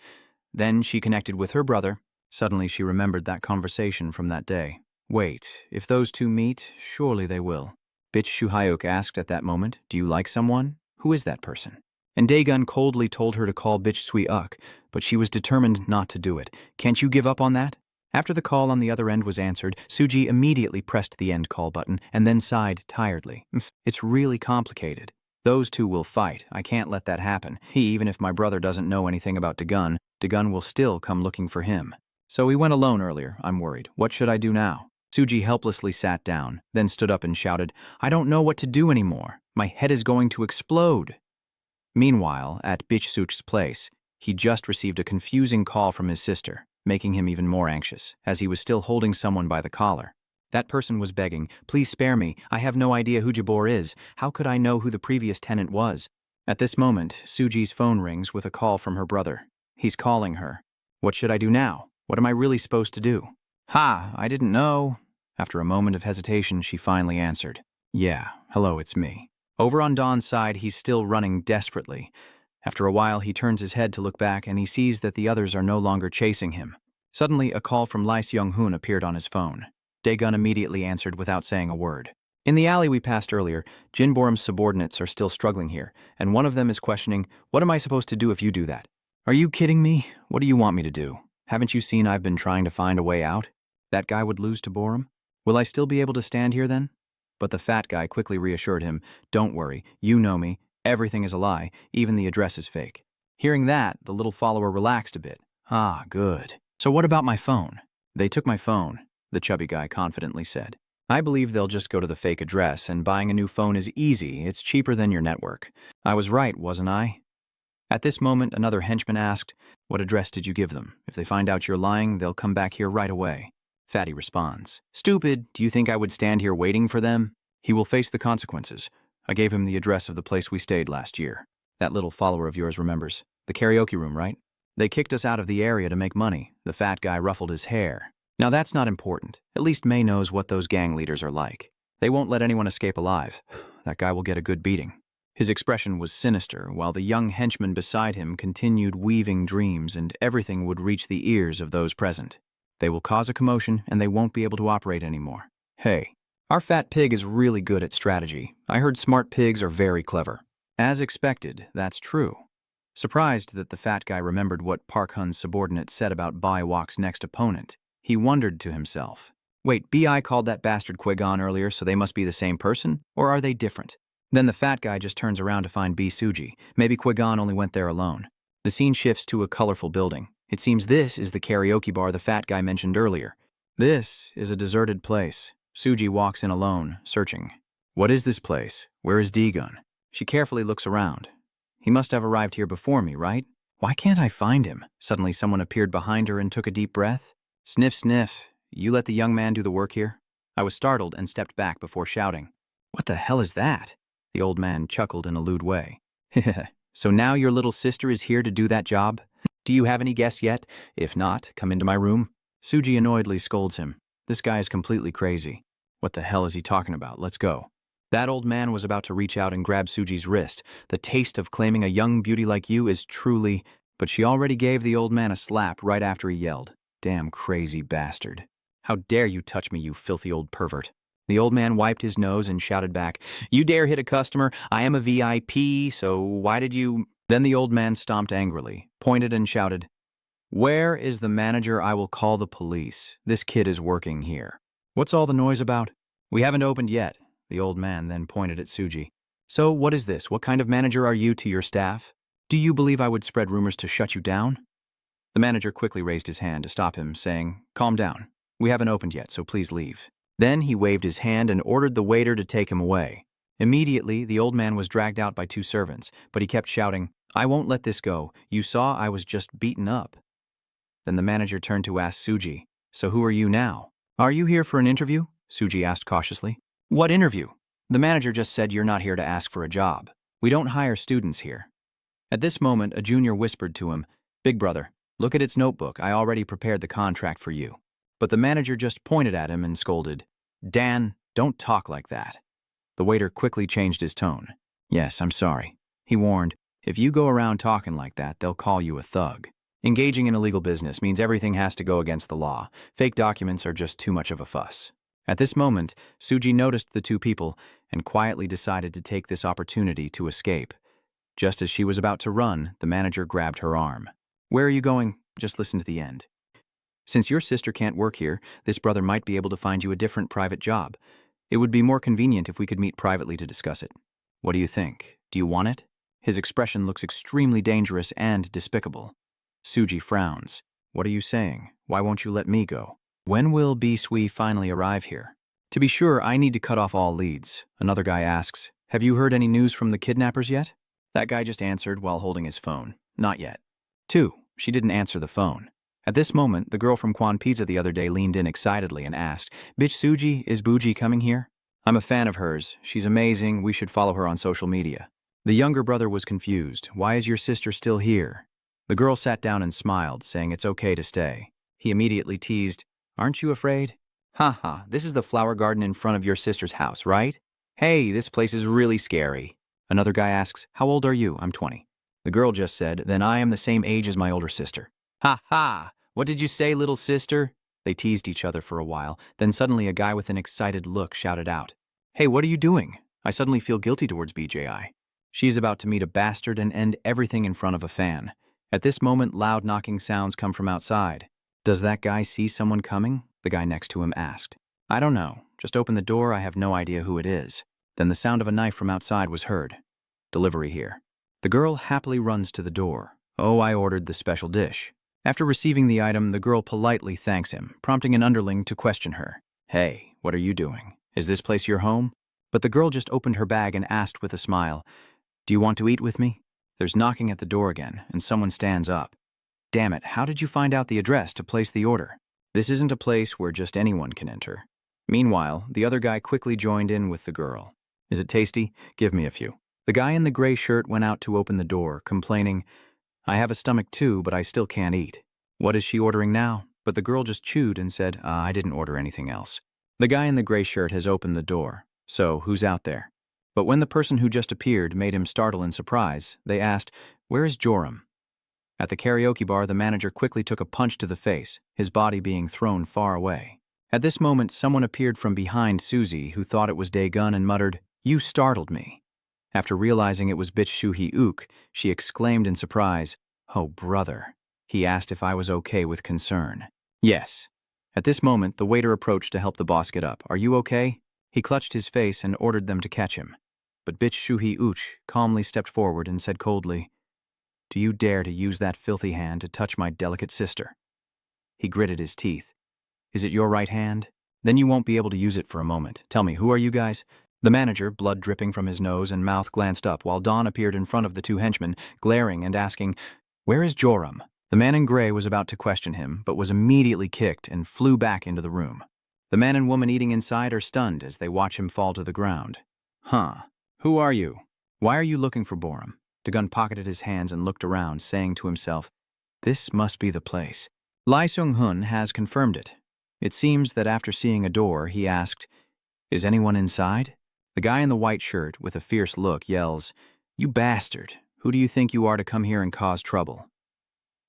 Then she connected with her brother. Suddenly she remembered that conversation from that day. Wait, if those two meet, surely they will. Bitch Shuhyuk asked at that moment, Do you like someone? Who is that person? And Daegun coldly told her to call bitch Sui-uk, but she was determined not to do it. Can't you give up on that? After the call on the other end was answered, Suji immediately pressed the end call button and then sighed tiredly. It's really complicated. Those two will fight. I can't let that happen. Even if my brother doesn't know anything about Daegun, Daegun will still come looking for him. So he went alone earlier. I'm worried. What should I do now? Suji helplessly sat down, then stood up and shouted, I don't know what to do anymore. My head is going to explode. Meanwhile, at Bitch Such's place, he just received a confusing call from his sister, making him even more anxious, as he was still holding someone by the collar. That person was begging, Please spare me. I have no idea who Jabor is. How could I know who the previous tenant was? At this moment, Suji's phone rings with a call from her brother. He's calling her. What should I do now? What am I really supposed to do? Ha, I didn't know. After a moment of hesitation, she finally answered. Yeah, hello, it's me. Over on Don's side, he's still running desperately. After a while, he turns his head to look back and he sees that the others are no longer chasing him. Suddenly, a call from Ly Seung-hoon appeared on his phone. Daegun immediately answered without saying a word. In the alley we passed earlier, Jin Boram's subordinates are still struggling here, and one of them is questioning, What am I supposed to do if you do that? Are you kidding me? What do you want me to do? Haven't you seen I've been trying to find a way out? That guy would lose to Boram? Will I still be able to stand here then? But the fat guy quickly reassured him, Don't worry, you know me. Everything is a lie, even the address is fake. Hearing that, the little follower relaxed a bit. Ah, good. So what about my phone? They took my phone, the chubby guy confidently said. I believe they'll just go to the fake address, and buying a new phone is easy. It's cheaper than your network. I was right, wasn't I? At this moment, another henchman asked, What address did you give them? If they find out you're lying, they'll come back here right away. Fatty responds, Stupid, do you think I would stand here waiting for them? He will face the consequences. I gave him the address of the place we stayed last year. That little follower of yours remembers. The karaoke room, right? They kicked us out of the area to make money. The fat guy ruffled his hair. Now that's not important. At least May knows what those gang leaders are like. They won't let anyone escape alive. That guy will get a good beating. His expression was sinister, while the young henchman beside him continued weaving dreams, and everything would reach the ears of those present. They will cause a commotion, and they won't be able to operate anymore. Hey, Our fat pig is really good at strategy. I heard smart pigs are very clever. As expected, that's true. Surprised that the fat guy remembered what Park Hun's subordinate said about Bai Wak's next opponent, he wondered to himself. Wait, B.I. called that bastard Qui-Gon earlier, so they must be the same person? Or are they different? Then the fat guy just turns around to find B. Suji. Maybe Qui-Gon only went there alone. The scene shifts to a colorful building. It seems this is the karaoke bar the fat guy mentioned earlier. This is a deserted place. Suji walks in alone, searching. What is this place? Where is D-Gun? She carefully looks around. He must have arrived here before me, right? Why can't I find him? Suddenly someone appeared behind her and took a deep breath. Sniff, sniff. You let the young man do the work here? I was startled and stepped back before shouting. What the hell is that? The old man chuckled in a lewd way. So now your little sister is here to do that job? Do you have any guess yet? If not, come into my room. Suji annoyedly scolds him. This guy is completely crazy. What the hell is he talking about? Let's go. That old man was about to reach out and grab Suji's wrist. The taste of claiming a young beauty like you is truly... But she already gave the old man a slap right after he yelled. Damn crazy bastard. How dare you touch me, you filthy old pervert. The old man wiped his nose and shouted back, You dare hit a customer? I am a VIP, so why did you... Then the old man stomped angrily, pointed and shouted, Where is the manager? I will call the police. This kid is working here. What's all the noise about? We haven't opened yet. The old man then pointed at Suji. So what is this? What kind of manager are you to your staff? Do you believe I would spread rumors to shut you down? The manager quickly raised his hand to stop him, saying, Calm down. We haven't opened yet, so please leave. Then he waved his hand and ordered the waiter to take him away. Immediately, the old man was dragged out by two servants, but he kept shouting, I won't let this go. You saw I was just beaten up. Then the manager turned to ask Suji, So who are you now? Are you here for an interview? Suji asked cautiously. What interview? The manager just said you're not here to ask for a job. We don't hire students here. At this moment, a junior whispered to him, Big brother, look at its notebook. I already prepared the contract for you. But the manager just pointed at him and scolded, Dan, don't talk like that. The waiter quickly changed his tone. Yes, I'm sorry. He warned, if you go around talking like that, they'll call you a thug. Engaging in illegal business means everything has to go against the law. Fake documents are just too much of a fuss. At this moment, Suji noticed the two people and quietly decided to take this opportunity to escape. Just as she was about to run, the manager grabbed her arm. Where are you going? Just listen to the end. Since your sister can't work here, this brother might be able to find you a different private job. It would be more convenient if we could meet privately to discuss it. What do you think? Do you want it? His expression looks extremely dangerous and despicable. Suji frowns. What are you saying? Why won't you let me go? When will Bisui finally arrive here? To be sure, I need to cut off all leads. Another guy asks, Have you heard any news from the kidnappers yet? That guy just answered while holding his phone. Not yet. 2. She didn't answer the phone. At this moment, the girl from Quan Pizza the other day leaned in excitedly and asked, Bitch Suji, is Bougie coming here? I'm a fan of hers. She's amazing. We should follow her on social media. The younger brother was confused. Why is your sister still here? The girl sat down and smiled, saying it's okay to stay. He immediately teased, Aren't you afraid? Haha, this is the flower garden in front of your sister's house, right? Hey, this place is really scary. Another guy asks, How old are you? I'm 20. The girl just said, Then I am the same age as my older sister. Ha ha! What did you say, little sister? They teased each other for a while, then suddenly a guy with an excited look shouted out, Hey, what are you doing? I suddenly feel guilty towards BJI. She's about to meet a bastard and end everything in front of a fan. At this moment, loud knocking sounds come from outside. Does that guy see someone coming? The guy next to him asked. I don't know. Just open the door. I have no idea who it is. Then the sound of a knife from outside was heard. Delivery here. The girl happily runs to the door. Oh, I ordered the special dish. After receiving the item, the girl politely thanks him, prompting an underling to question her. Hey, what are you doing? Is this place your home? But the girl just opened her bag and asked with a smile, Do you want to eat with me? There's knocking at the door again, and someone stands up. Damn it, how did you find out the address to place the order? This isn't a place where just anyone can enter. Meanwhile, the other guy quickly joined in with the girl. Is it tasty? Give me a few. The guy in the gray shirt went out to open the door, complaining, I have a stomach too, but I still can't eat. What is she ordering now? But the girl just chewed and said, I didn't order anything else. The guy in the gray shirt has opened the door. So, who's out there? But when the person who just appeared made him startle in surprise, they asked, Where is Joram? At the karaoke bar, the manager quickly took a punch to the face, his body being thrown far away. At this moment, someone appeared from behind Susie, who thought it was Dae-gun, and muttered, "You startled me." After realizing it was bitch Soo-hee-ook, she exclaimed in surprise, "Oh, brother." He asked if I was okay with concern. Yes. At this moment, the waiter approached to help the boss get up. "Are you okay?" He clutched his face and ordered them to catch him. But bitch Soo-hee-ook calmly stepped forward and said coldly, "Do you dare to use that filthy hand to touch my delicate sister?" He gritted his teeth. "Is it your right hand? Then you won't be able to use it for a moment. Tell me, who are you guys?" The manager, blood dripping from his nose and mouth, glanced up while Don appeared in front of the two henchmen, glaring and asking, "Where is Joram?" The man in gray was about to question him, but was immediately kicked and flew back into the room. The man and woman eating inside are stunned as they watch him fall to the ground. "Huh. Who are you? Why are you looking for Boram?" Dae-gun pocketed his hands and looked around, saying to himself, "This must be the place." Lee Seung-hun has confirmed it. It seems that after seeing a door, he asked, "Is anyone inside?" The guy in the white shirt, with a fierce look, yells, "You bastard! Who do you think you are to come here and cause trouble?"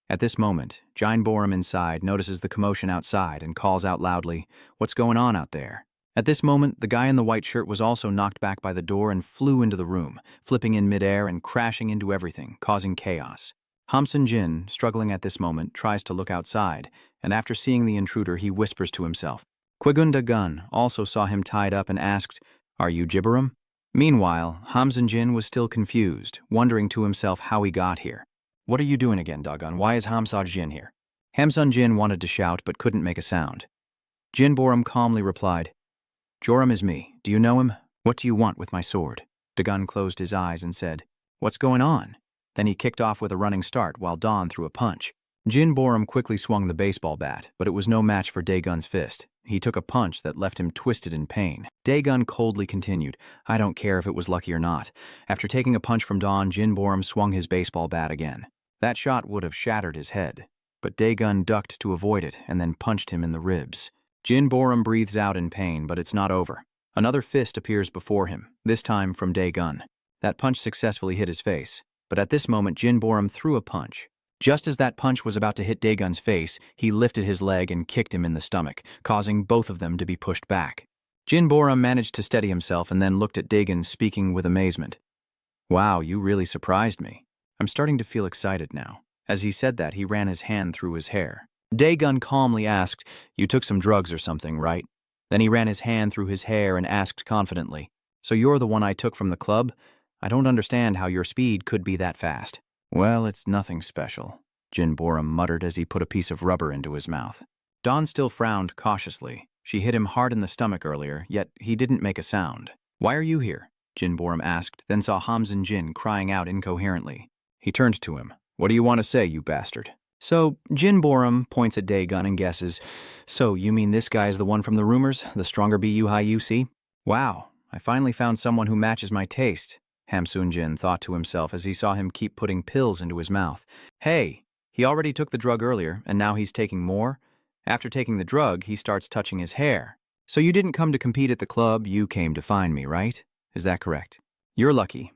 At this moment, Jine Boram inside notices the commotion outside and calls out loudly, "What's going on out there?" At this moment, the guy in the white shirt was also knocked back by the door and flew into the room, flipping in midair and crashing into everything, causing chaos. Hamsun Jin, struggling at this moment, tries to look outside, and after seeing the intruder, he whispers to himself. Qui-gun Dae-gun also saw him tied up and asked, "Are you Jibberum?" Meanwhile, Hamsun Jin was still confused, wondering to himself how he got here. "What are you doing again, Dae-gun? Why is Hamsun Jin here?" Hamsun Jin wanted to shout but couldn't make a sound. Jin Boram calmly replied, "Joram is me. Do you know him? What do you want with my sword?" Dae-gun closed his eyes and said, "What's going on?" Then he kicked off with a running start while Don threw a punch. Jin Boram quickly swung the baseball bat, but it was no match for Dae-gun's fist. He took a punch that left him twisted in pain. Dae-gun coldly continued, "I don't care if it was lucky or not." After taking a punch from Don, Jin Boram swung his baseball bat again. That shot would have shattered his head, but Dae-gun ducked to avoid it and then punched him in the ribs. Jin Boram breathes out in pain, but it's not over. Another fist appears before him, this time from Dae-gun. That punch successfully hit his face, but at this moment Jin Boram threw a punch. Just as that punch was about to hit Dae-gun's face, he lifted his leg and kicked him in the stomach, causing both of them to be pushed back. Jin Boram managed to steady himself and then looked at Dae-gun, speaking with amazement. "Wow, you really surprised me. I'm starting to feel excited now." As he said that, he ran his hand through his hair. Dae-gun calmly asked, "You took some drugs or something, right?" Then he ran his hand through his hair and asked confidently, "So you're the one I took from the club? I don't understand how your speed could be that fast." "Well, it's nothing special," Jin Boram muttered as he put a piece of rubber into his mouth. Dawn still frowned cautiously. She hit him hard in the stomach earlier, yet he didn't make a sound. "Why are you here?" Jin Boram asked, then saw Hamsun Jin crying out incoherently. He turned to him. "What do you want to say, you bastard?" So, Jin Boram points at Dae-gun and guesses, "So, you mean this guy is the one from the rumors, the stronger BU high UC? Wow, I finally found someone who matches my taste," Hamsun Jin thought to himself as he saw him keep putting pills into his mouth. Hey, he already took the drug earlier, and now he's taking more? After taking the drug, he starts touching his hair. "So you didn't come to compete at the club, you came to find me, right? Is that correct?" "You're lucky.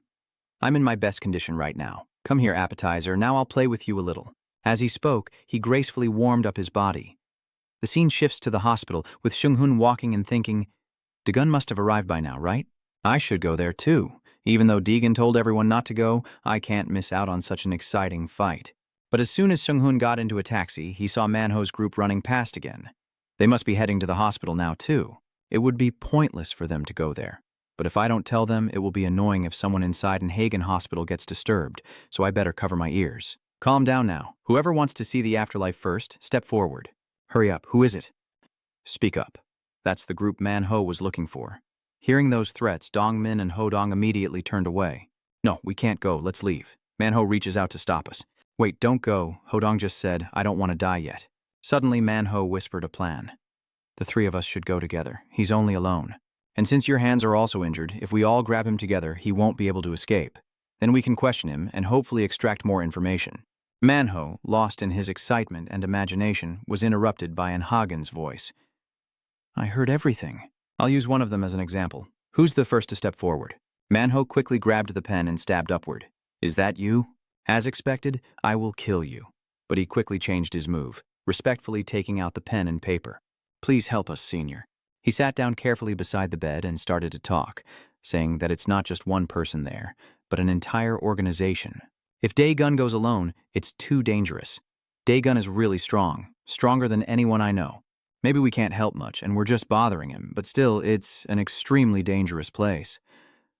I'm in my best condition right now. Come here, appetizer, now I'll play with you a little." As he spoke, he gracefully warmed up his body. The scene shifts to the hospital, with Seung-hun walking and thinking, Dae-gun must have arrived by now, right? I should go there too. Even though Dae-gun told everyone not to go, I can't miss out on such an exciting fight. But as soon as Seung-hun got into a taxi, he saw Manho's group running past again. They must be heading to the hospital now too. It would be pointless for them to go there. But if I don't tell them, it will be annoying if someone inside in Hagen Hospital gets disturbed, so I better cover my ears. Calm down now. Whoever wants to see the afterlife first, step forward. Hurry up, who is it? Speak up. That's the group Manho was looking for. Hearing those threats, Dong-min and Ho-dong immediately turned away. No, we can't go, let's leave. Manho reaches out to stop us. Wait, don't go, Ho-dong just said, I don't want to die yet. Suddenly Manho whispered a plan. The three of us should go together. He's only alone. And since your hands are also injured, if we all grab him together, he won't be able to escape. Then we can question him and hopefully extract more information. Manho, lost in his excitement and imagination, was interrupted by Hagen's voice. I heard everything. I'll use one of them as an example. Who's the first to step forward? Manho quickly grabbed the pen and stabbed upward. Is that you? As expected, I will kill you. But he quickly changed his move, respectfully taking out the pen and paper. Please help us, Senior. He sat down carefully beside the bed and started to talk, saying that it's not just one person there, but an entire organization. If Dae-gun goes alone, it's too dangerous. Dae-gun is really strong, stronger than anyone I know. Maybe we can't help much, and we're just bothering him, but still, it's an extremely dangerous place.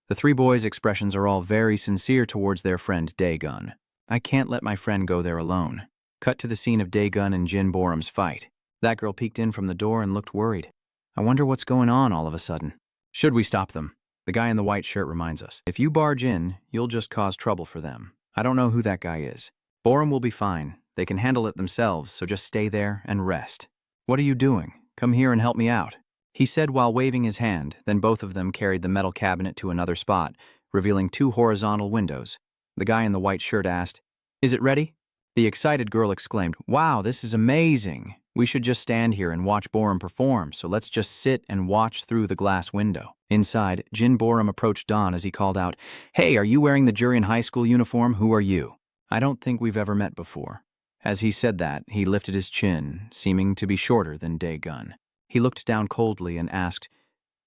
The three boys' expressions are all very sincere towards their friend Dae-gun. I can't let my friend go there alone. Cut to the scene of Dae-gun and Jin Boram's fight. That girl peeked in from the door and looked worried. I wonder what's going on all of a sudden. Should we stop them? The guy in the white shirt reminds us. If you barge in, you'll just cause trouble for them. I don't know who that guy is. Boram will be fine. They can handle it themselves, so just stay there and rest. What are you doing? Come here and help me out, he said while waving his hand. Then both of them carried the metal cabinet to another spot, revealing 2 horizontal windows. The guy in the white shirt asked, "Is it ready?" The excited girl exclaimed, "Wow, this is amazing. We should just stand here and watch Boram perform, so let's just sit and watch through the glass window." Inside, Jin Boram approached Don as he called out, "Hey, are you wearing the Jurian high school uniform? Who are you?" "I don't think we've ever met before." As he said that, he lifted his chin, seeming to be shorter than Dae-gun. He looked down coldly and asked,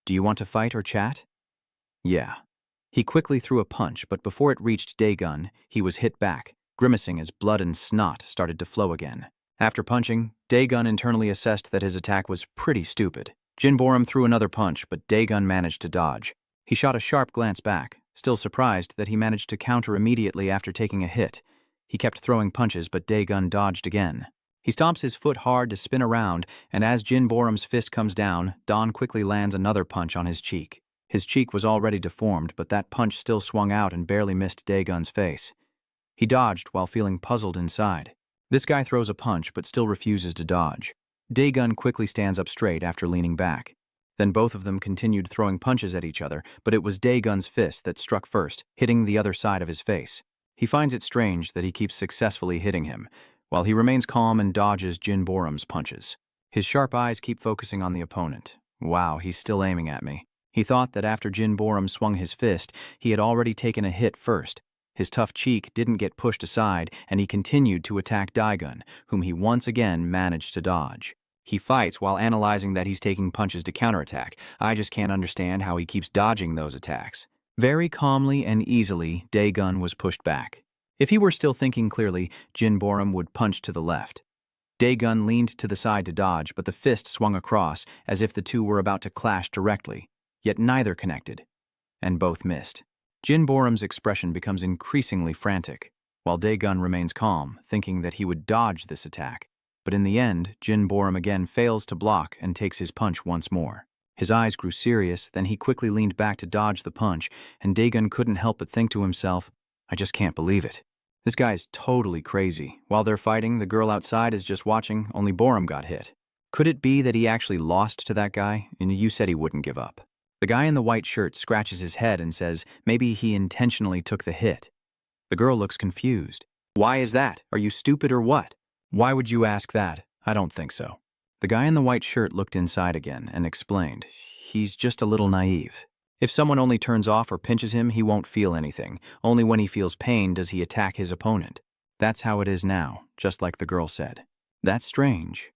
"Do you want to fight or chat?" "Yeah." He quickly threw a punch, but before it reached Dae-gun, he was hit back, grimacing as blood and snot started to flow again. After punching, Dae-gun internally assessed that his attack was pretty stupid. Jin Boram threw another punch, but Dae-gun managed to dodge. He shot a sharp glance back, still surprised that he managed to counter immediately after taking a hit. He kept throwing punches, but Dae-gun dodged again. He stomps his foot hard to spin around, and as Jin Boram's fist comes down, Don quickly lands another punch on his cheek. His cheek was already deformed, but that punch still swung out and barely missed Dae-gun's face. He dodged while feeling puzzled inside. This guy throws a punch, but still refuses to dodge. Dae-gun quickly stands up straight after leaning back. Then both of them continued throwing punches at each other, but it was Dae-gun's fist that struck first, hitting the other side of his face. He finds it strange that he keeps successfully hitting him, while he remains calm and dodges Jin Boram's punches. His sharp eyes keep focusing on the opponent. Wow, he's still aiming at me. He thought that after Jin Boram swung his fist, he had already taken a hit first. His tough cheek didn't get pushed aside, and he continued to attack Dae-gun, whom he once again managed to dodge. He fights while analyzing that he's taking punches to counterattack. I just can't understand how he keeps dodging those attacks. Very calmly and easily, Dae-gun was pushed back. If he were still thinking clearly, Jin Boram would punch to the left. Dae-gun leaned to the side to dodge, but the fist swung across as if the two were about to clash directly, yet neither connected, and both missed. Jin Boram's expression becomes increasingly frantic, while Dae-gun remains calm, thinking that he would dodge this attack. But in the end, Jin Boram again fails to block and takes his punch once more. His eyes grew serious, then he quickly leaned back to dodge the punch, and Dae-gun couldn't help but think to himself, I just can't believe it. This guy's totally crazy. While they're fighting, the girl outside is just watching, only Boram got hit. Could it be that he actually lost to that guy? And you said he wouldn't give up. The guy in the white shirt scratches his head and says maybe he intentionally took the hit. The girl looks confused. Why is that? Are you stupid or what? Why would you ask that? I don't think so. The guy in the white shirt looked inside again and explained, he's just a little naive. If someone only turns off or pinches him, he won't feel anything. Only when he feels pain does he attack his opponent. That's how it is now, just like the girl said. That's strange.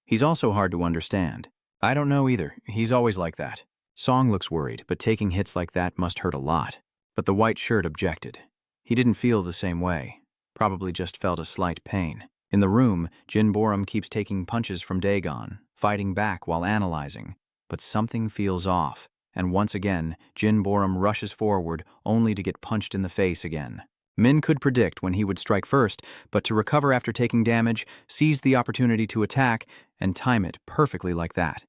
He's also hard to understand. I don't know either. He's always like that. Song looks worried, but taking hits like that must hurt a lot. But the white shirt objected. He didn't feel the same way. Probably just felt a slight pain. In the room, Jin Boram keeps taking punches from Dae-gun, fighting back while analyzing. But something feels off, and once again, Jin Boram rushes forward only to get punched in the face again. Min could predict when he would strike first, but to recover after taking damage, seized the opportunity to attack and time it perfectly like that.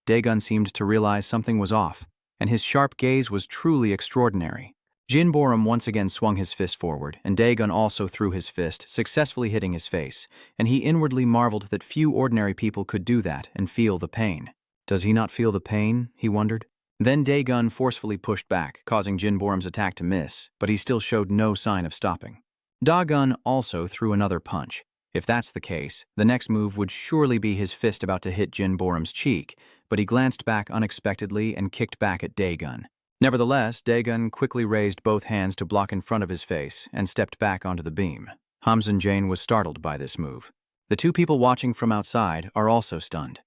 Dae-gun seemed to realize something was off, and his sharp gaze was truly extraordinary. Jin Boram once again swung his fist forward, and Dae-gun also threw his fist, successfully hitting his face, and he inwardly marveled that few ordinary people could do that and feel the pain. Does he not feel the pain? He wondered. Then Dae-gun forcefully pushed back, causing Jin Boram's attack to miss, but he still showed no sign of stopping. Dae-gun also threw another punch. If that's the case, the next move would surely be his fist about to hit Jin Boram's cheek, but he glanced back unexpectedly and kicked back at Dae-gun. Nevertheless, Dae-gun quickly raised both hands to block in front of his face and stepped back onto the beam. Hamsun Jane was startled by this move. The two people watching from outside are also stunned.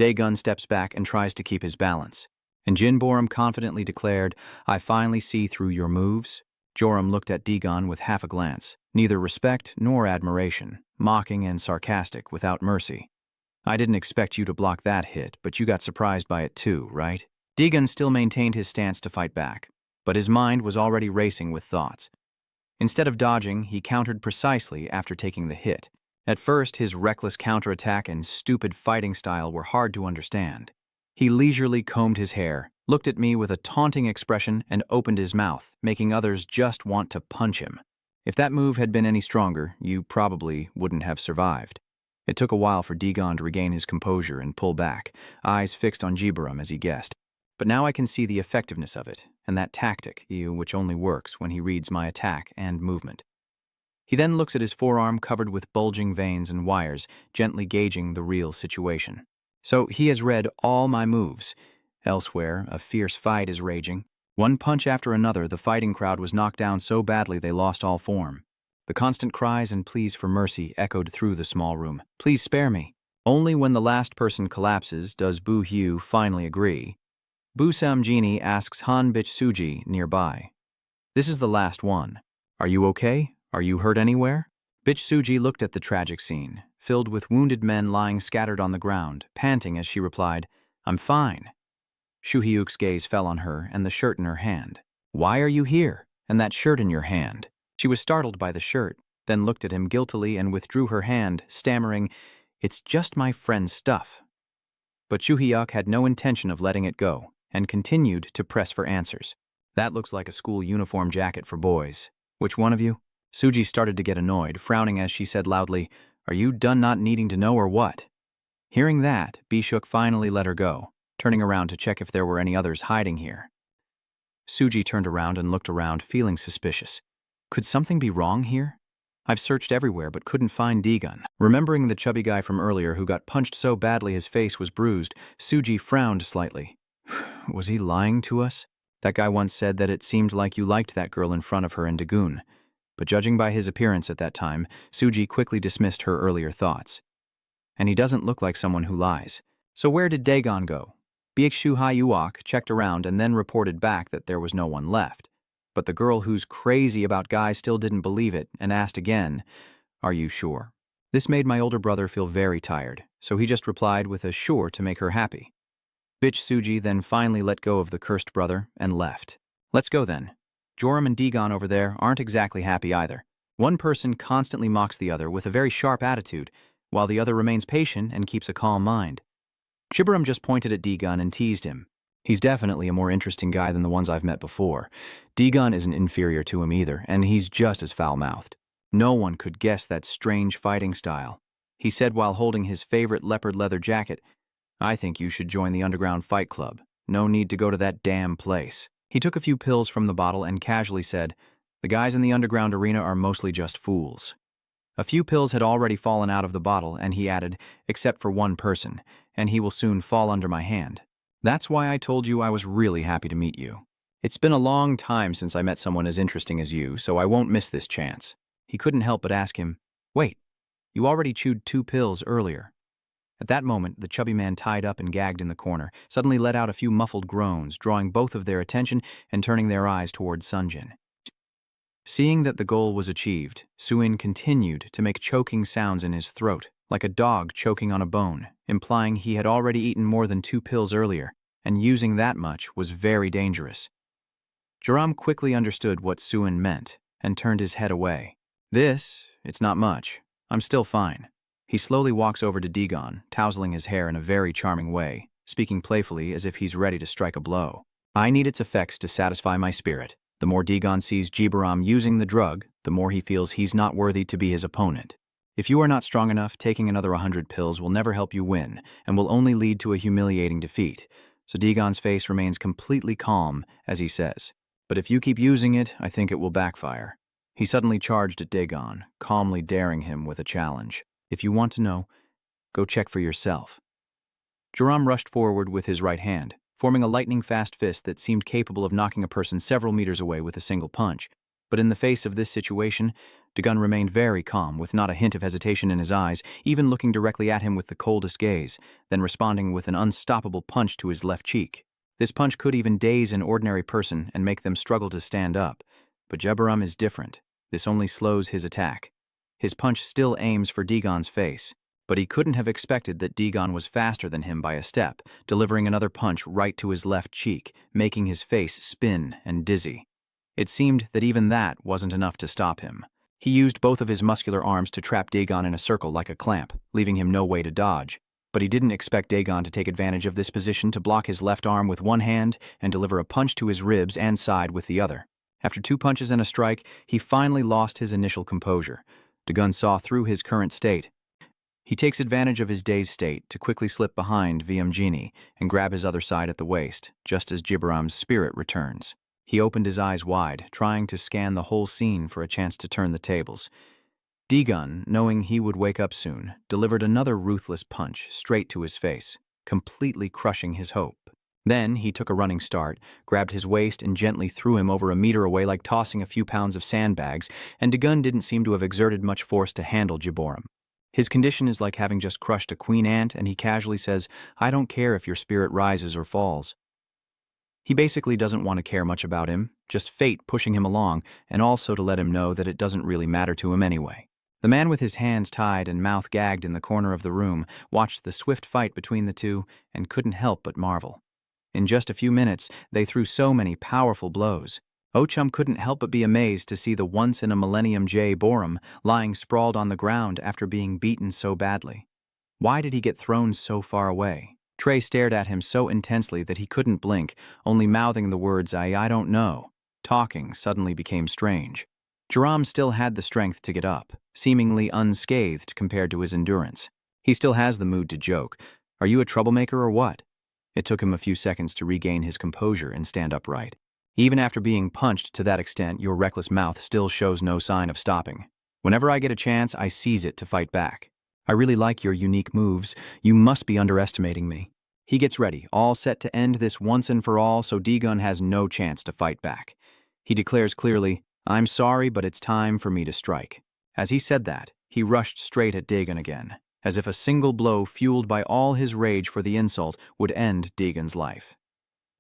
Daegun steps back and tries to keep his balance. And Jinborum confidently declared, "I finally see through your moves." Joram looked at Daegun with half a glance, neither respect nor admiration, mocking and sarcastic without mercy. "I didn't expect you to block that hit, but you got surprised by it too, right?" Daegun still maintained his stance to fight back, but his mind was already racing with thoughts. Instead of dodging, he countered precisely after taking the hit. At first, his reckless counterattack and stupid fighting style were hard to understand. He leisurely combed his hair, looked at me with a taunting expression, and opened his mouth, making others just want to punch him. If that move had been any stronger, you probably wouldn't have survived. It took a while for Daegun to regain his composure and pull back, eyes fixed on Jibaram as he guessed. But now I can see the effectiveness of it, and that tactic, which only works when he reads my attack and movement. He then looks at his forearm covered with bulging veins and wires, gently gauging the real situation. So he has read all my moves. Elsewhere, a fierce fight is raging. One punch after another, the fighting crowd was knocked down so badly they lost all form. The constant cries and pleas for mercy echoed through the small room. "Please spare me." Only when the last person collapses does Bu Hyu finally agree. Bu Samjini asks Han Bich Suji nearby. "This is the last one. Are you okay? Are you hurt anywhere?" Bich Suji looked at the tragic scene, filled with wounded men lying scattered on the ground, panting as she replied, "I'm fine." Shu Hyuk's gaze fell on her and the shirt in her hand. "Why are you here? And that shirt in your hand?" She was startled by the shirt, then looked at him guiltily and withdrew her hand, stammering, "It's just my friend's stuff." But Shu Hyuk had no intention of letting it go, and continued to press for answers. "That looks like a school uniform jacket for boys. Which one of you?" Suji started to get annoyed, frowning as she said loudly, "Are you done not needing to know or what?" Hearing that, Bishuk finally let her go, turning around to check if there were any others hiding here. Suji turned around and looked around, feeling suspicious. Could something be wrong here? I've searched everywhere but couldn't find Daegun. Remembering the chubby guy from earlier who got punched so badly his face was bruised, Suji frowned slightly. Was he lying to us? That guy once said that it seemed like you liked that girl in front of her in Daegun. But judging by his appearance at that time, Suji quickly dismissed her earlier thoughts. And he doesn't look like someone who lies. So where did Daegun go? Biekshu Hayuok checked around and then reported back that there was no one left. But the girl who's crazy about guys still didn't believe it and asked again, "Are you sure?" This made my older brother feel very tired, so he just replied with a sure to make her happy. Bitch Suji then finally let go of the cursed brother and left. "Let's go then. Joram and Daegun over there aren't exactly happy either. One person constantly mocks the other with a very sharp attitude, while the other remains patient and keeps a calm mind. Shibaram just pointed at Daegun and teased him. He's definitely a more interesting guy than the ones I've met before. Daegun isn't inferior to him either, and he's just as foul-mouthed. No one could guess that strange fighting style. He said while holding his favorite leopard leather jacket, "I think you should join the underground fight club. No need to go to that damn place." He took a few pills from the bottle and casually said, "The guys in the underground arena are mostly just fools." A few pills had already fallen out of the bottle, and he added, "Except for one person, and he will soon fall under my hand. That's why I told you I was really happy to meet you. It's been a long time since I met someone as interesting as you, so I won't miss this chance." He couldn't help but ask him, "Wait, you already chewed 2 pills earlier." At that moment, the chubby man tied up and gagged in the corner suddenly let out a few muffled groans, drawing both of their attention and turning their eyes toward Sunjin. Seeing that the goal was achieved, Suin continued to make choking sounds in his throat, like a dog choking on a bone, implying he had already eaten more than 2 pills earlier, and using that much was very dangerous. Joram quickly understood what Suin meant and turned his head away. It's not much. I'm still fine." He slowly walks over to Daegun, tousling his hair in a very charming way, speaking playfully as if he's ready to strike a blow. "I need its effects to satisfy my spirit. The more Daegun sees Jibaram using the drug, the more he feels he's not worthy to be his opponent. If you are not strong enough, taking another 100 pills will never help you win, and will only lead to a humiliating defeat." So Daegun's face remains completely calm as he says, "But if you keep using it, I think it will backfire." He suddenly charged at Daegun, calmly daring him with a challenge. "If you want to know, go check for yourself." Joram rushed forward with his right hand, forming a lightning-fast fist that seemed capable of knocking a person several meters away with a single punch. But in the face of this situation, Dagon remained very calm, with not a hint of hesitation in his eyes, even looking directly at him with the coldest gaze, then responding with an unstoppable punch to his left cheek. This punch could even daze an ordinary person and make them struggle to stand up. But Jebarum is different. This only slows his attack. His punch still aims for Dagon's face, but he couldn't have expected that Dagon was faster than him by a step, delivering another punch right to his left cheek, making his face spin and dizzy. It seemed that even that wasn't enough to stop him. He used both of his muscular arms to trap Dagon in a circle like a clamp, leaving him no way to dodge. But he didn't expect Dagon to take advantage of this position to block his left arm with one hand and deliver a punch to his ribs and side with the other. After 2 punches and a strike, he finally lost his initial composure. Dagon saw through his current state. He takes advantage of his dazed state to quickly slip behind Vyamjini and grab his other side at the waist, just as Jebarum's spirit returns. He opened his eyes wide, trying to scan the whole scene for a chance to turn the tables. Dagon, knowing he would wake up soon, delivered another ruthless punch straight to his face, completely crushing his hope. Then he took a running start, grabbed his waist and gently threw him over a meter away like tossing a few pounds of sandbags, and Dagon didn't seem to have exerted much force to handle Jebarum. His condition is like having just crushed a queen ant, and he casually says, "I don't care if your spirit rises or falls." He basically doesn't want to care much about him, just fate pushing him along, and also to let him know that it doesn't really matter to him anyway. The man with his hands tied and mouth gagged in the corner of the room watched the swift fight between the two and couldn't help but marvel. In just a few minutes, they threw so many powerful blows. Ochum couldn't help but be amazed to see the once-in-a-millennium Jebarum lying sprawled on the ground after being beaten so badly. Why did he get thrown so far away? Trey stared at him so intensely that he couldn't blink, only mouthing the words, I don't know. Talking suddenly became strange. Jebarum still had the strength to get up, seemingly unscathed compared to his endurance. He still has the mood to joke. Are you a troublemaker or what? It took him a few seconds to regain his composure and stand upright. Even after being punched to that extent, your reckless mouth still shows no sign of stopping. Whenever I get a chance, I seize it to fight back. I really like your unique moves. You must be underestimating me. He gets ready, all set to end this once and for all, so Dagon has no chance to fight back. He declares clearly, I'm sorry, but it's time for me to strike. As he said that, he rushed straight at Dagon again, as if a single blow fueled by all his rage for the insult would end Dagon's life.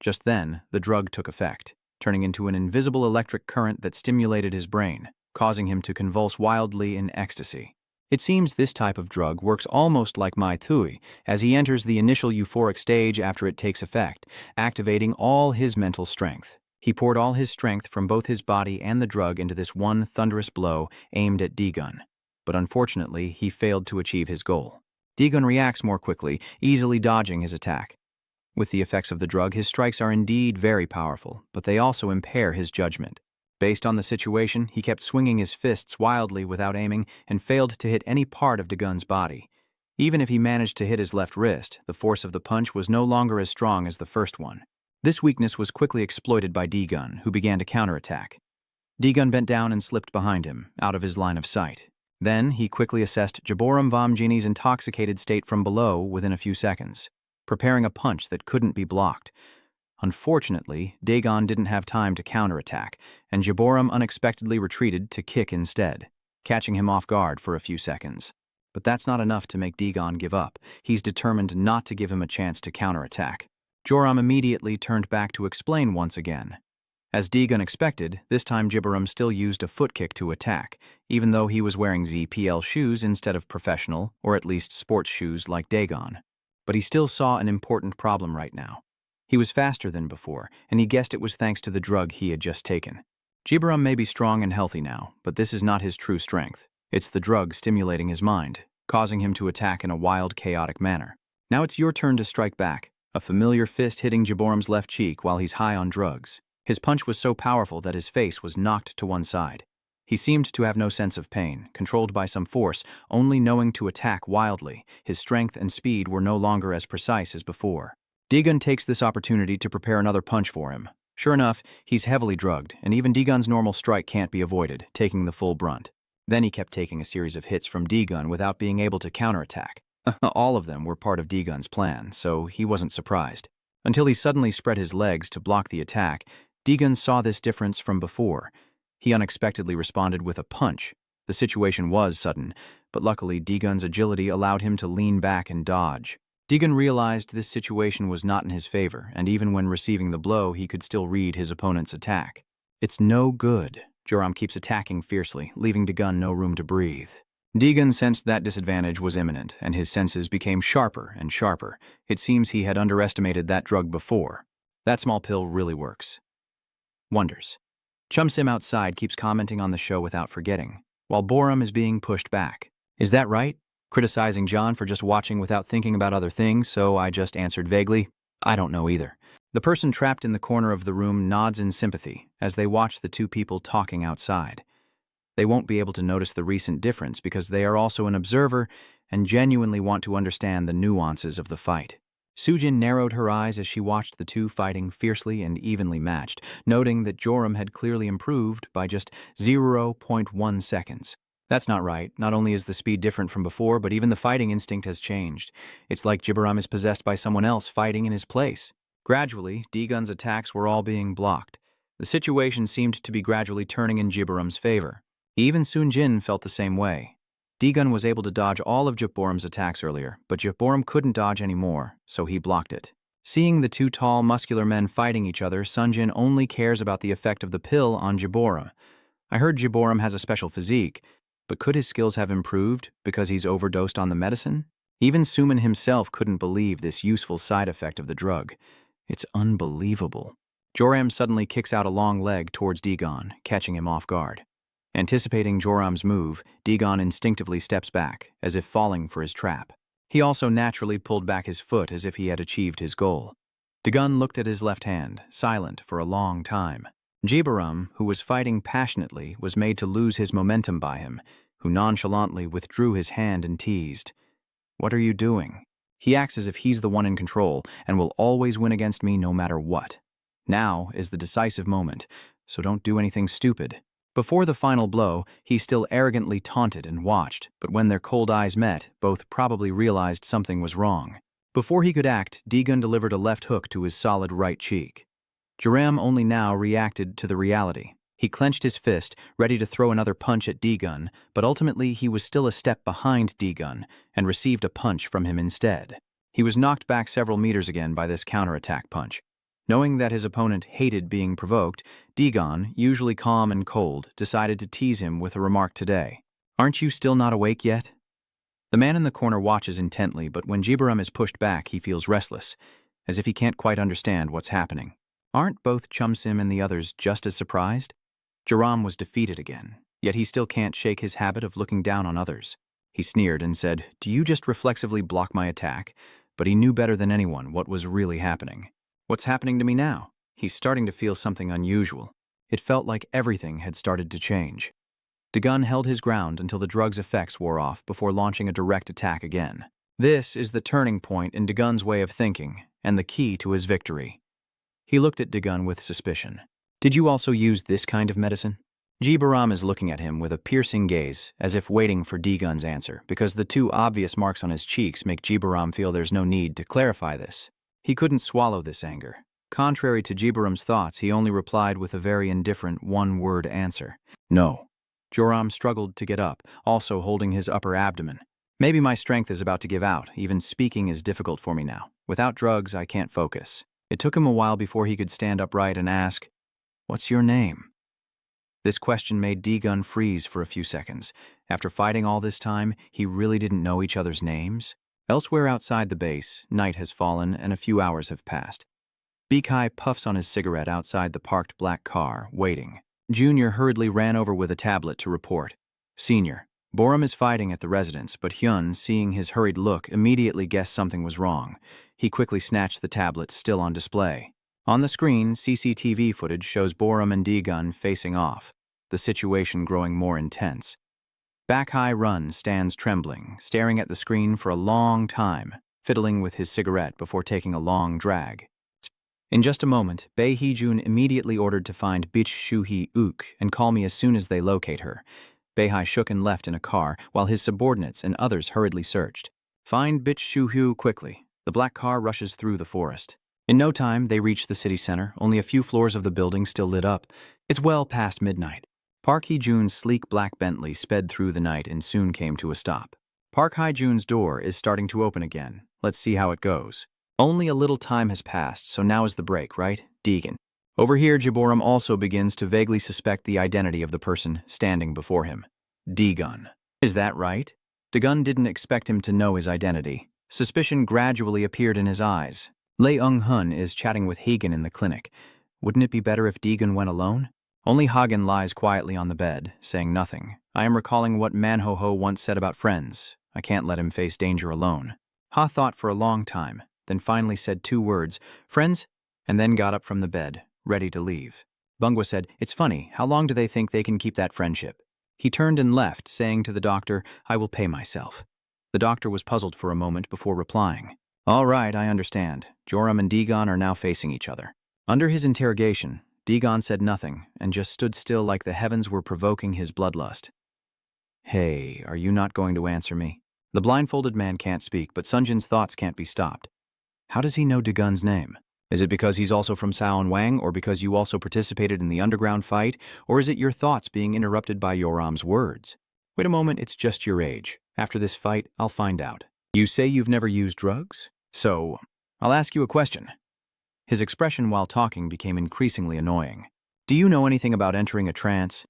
Just then, the drug took effect, turning into an invisible electric current that stimulated his brain, causing him to convulse wildly in ecstasy. It seems this type of drug works almost like Mai Thui, as he enters the initial euphoric stage after it takes effect, activating all his mental strength. He poured all his strength from both his body and the drug into this one thunderous blow aimed at Dagon. But unfortunately, he failed to achieve his goal. Dagon reacts more quickly, easily dodging his attack. With the effects of the drug, his strikes are indeed very powerful, but they also impair his judgment. Based on the situation, he kept swinging his fists wildly without aiming and failed to hit any part of Dagon's body. Even if he managed to hit his left wrist, the force of the punch was no longer as strong as the first one. This weakness was quickly exploited by Dagon, who began to counterattack. Dagon bent down and slipped behind him, out of his line of sight. Then he quickly assessed Jebarum Vyamjini's intoxicated state from below within a few seconds, preparing a punch that couldn't be blocked. Unfortunately, Dagon didn't have time to counterattack, and Jebarum unexpectedly retreated to kick instead, catching him off guard for a few seconds. But that's not enough to make Dagon give up. He's determined not to give him a chance to counterattack. Jebarum immediately turned back to explain once again. As Dagon expected, this time Jebarum still used a foot kick to attack, even though he was wearing ZPL shoes instead of professional, or at least sports shoes like Dagon. But he still saw an important problem right now. He was faster than before, and he guessed it was thanks to the drug he had just taken. Jebarum may be strong and healthy now, but this is not his true strength. It's the drug stimulating his mind, causing him to attack in a wild, chaotic manner. Now it's your turn to strike back, a familiar fist hitting Jebarum's left cheek while he's high on drugs. His punch was so powerful that his face was knocked to one side. He seemed to have no sense of pain, controlled by some force, only knowing to attack wildly. His strength and speed were no longer as precise as before. Dagon takes this opportunity to prepare another punch for him. Sure enough, he's heavily drugged, and even Dagon's normal strike can't be avoided, taking the full brunt. Then he kept taking a series of hits from Dagon without being able to counterattack. All of them were part of Dagon's plan, so he wasn't surprised. Until he suddenly spread his legs to block the attack, Dagon saw this difference from before. He unexpectedly responded with a punch. The situation was sudden, but luckily D-Gun's agility allowed him to lean back and dodge. D-Gun realized this situation was not in his favor, and even when receiving the blow, he could still read his opponent's attack. It's no good. Joram keeps attacking fiercely, leaving D-Gun no room to breathe. D-Gun sensed that disadvantage was imminent, and his senses became sharper and sharper. It seems he had underestimated that drug before. That small pill really works. Wonders. Chum Sim outside keeps commenting on the show without forgetting, while Borum is being pushed back. Is that right? Criticizing John for just watching without thinking about other things, so I just answered vaguely, I don't know either. The person trapped in the corner of the room nods in sympathy as they watch the two people talking outside. They won't be able to notice the recent difference because they are also an observer and genuinely want to understand the nuances of the fight. Sujin narrowed her eyes as she watched the two fighting fiercely and evenly matched, noting that Joram had clearly improved by just 0.1 seconds. That's not right. Not only is the speed different from before, but even the fighting instinct has changed. It's like Jibaram is possessed by someone else fighting in his place. Gradually, D-Gun's attacks were all being blocked. The situation seemed to be gradually turning in Jibaram's favor. Even Sunjin felt the same way. D-Gun was able to dodge all of Jibaram's attacks earlier, but Jibaram couldn't dodge anymore, so he blocked it. Seeing the two tall, muscular men fighting each other, Sunjin only cares about the effect of the pill on Jibaram. I heard Jibaram has a special physique, but could his skills have improved because he's overdosed on the medicine? Even Suman himself couldn't believe this useful side effect of the drug. It's unbelievable. Joram suddenly kicks out a long leg towards D-Gun, catching him off guard. Anticipating Joram's move, D-Gun instinctively steps back, as if falling for his trap. He also naturally pulled back his foot as if he had achieved his goal. D-Gun looked at his left hand, silent for a long time. Jibaram, who was fighting passionately, was made to lose his momentum by him, who nonchalantly withdrew his hand and teased, "What are you doing?" He acts as if he's the one in control and will always win against me no matter what. Now is the decisive moment, so don't do anything stupid. Before the final blow, he still arrogantly taunted and watched, but when their cold eyes met, both probably realized something was wrong. Before he could act, D-Gun delivered a left hook to his solid right cheek. Joram only now reacted to the reality. He clenched his fist, ready to throw another punch at D-Gun, but ultimately he was still a step behind D-Gun and received a punch from him instead. He was knocked back several meters again by this counterattack punch. Knowing that his opponent hated being provoked, D-Gun, usually calm and cold, decided to tease him with a remark today. "Aren't you still not awake yet?" The man in the corner watches intently, but when Jibaram is pushed back, he feels restless, as if he can't quite understand what's happening. Aren't both Chum Sim and the others just as surprised? Joram was defeated again, yet he still can't shake his habit of looking down on others. He sneered and said, "Do you just reflexively block my attack?" But he knew better than anyone what was really happening. What's happening to me now? He's starting to feel something unusual. It felt like everything had started to change. D-Gun held his ground until the drug's effects wore off before launching a direct attack again. This is the turning point in D-Gun's way of thinking, and the key to his victory. He looked at D-Gun with suspicion. "Did you also use this kind of medicine?" Jibaram is looking at him with a piercing gaze, as if waiting for D-Gun's answer, because the two obvious marks on his cheeks make Jibaram feel there's no need to clarify this. He couldn't swallow this anger. Contrary to Jibaram's thoughts, he only replied with a very indifferent one-word answer. "No." Joram struggled to get up, also holding his upper abdomen. "Maybe my strength is about to give out. Even speaking is difficult for me now. Without drugs, I can't focus." It took him a while before he could stand upright and ask, "What's your name?" This question made D-Gun freeze for a few seconds. After fighting all this time, he really didn't know each other's names? Elsewhere outside the base, night has fallen and a few hours have passed. Bikai puffs on his cigarette outside the parked black car, waiting. Junior hurriedly ran over with a tablet to report. "Senior, Borum is fighting at the residence, but Hyun, seeing his hurried look, immediately guessed something was wrong. He quickly snatched the tablet still on display. On the screen, CCTV footage shows Borum and D-Gun facing off, the situation growing more intense. Back High Run stands trembling, staring at the screen for a long time, fiddling with his cigarette before taking a long drag. In just a moment, Bae Hee-jun immediately ordered to find Bitch Shu-hee-uk and call me as soon as they locate her. Bae-hai shook and left in a car, while his subordinates and others hurriedly searched. "Find Bitch Shu-hee quickly." The black car rushes through the forest. In no time, they reach the city center, only a few floors of the building still lit up. It's well past midnight. Park Hee-jun's sleek black Bentley sped through the night and soon came to a stop. Park Hee-jun's door is starting to open again. Let's see how it goes. Only a little time has passed, so now is the break, right? Deegan. Over here, Jiboram also begins to vaguely suspect the identity of the person standing before him. Deegun. Is that right? Deegun didn't expect him to know his identity. Suspicion gradually appeared in his eyes. Lei Eung-hun is chatting with Hagen in the clinic. Wouldn't it be better if Deegun went alone? Only Hagen lies quietly on the bed, saying nothing. I am recalling what Manhwa once said about friends. I can't let him face danger alone. Ha thought for a long time, then finally said 2 words, friends, and then got up from the bed, ready to leave. Bungwa said, it's funny, how long do they think they can keep that friendship? He turned and left, saying to the doctor, I will pay myself. The doctor was puzzled for a moment before replying. All right, I understand. Joram and Deegun are now facing each other. Under his interrogation, Deegun said nothing and just stood still like the heavens were provoking his bloodlust. Hey, are you not going to answer me? The blindfolded man can't speak, but Sunjin's thoughts can't be stopped. How does he know Deegun's name? Is it because he's also from Sao and Wang, or because you also participated in the underground fight, or is it your thoughts being interrupted by Yoram's words? Wait a moment, it's just your age. After this fight, I'll find out. You say you've never used drugs? So, I'll ask you a question. His expression while talking became increasingly annoying. Do you know anything about entering a trance?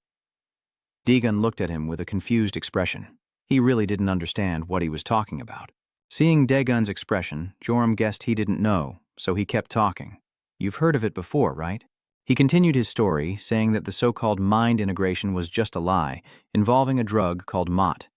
Deegun looked at him with a confused expression. He really didn't understand what he was talking about. Seeing Daegun's expression, Joram guessed he didn't know, so he kept talking. You've heard of it before, right? He continued his story, saying that the so-called mind integration was just a lie, involving a drug called mot.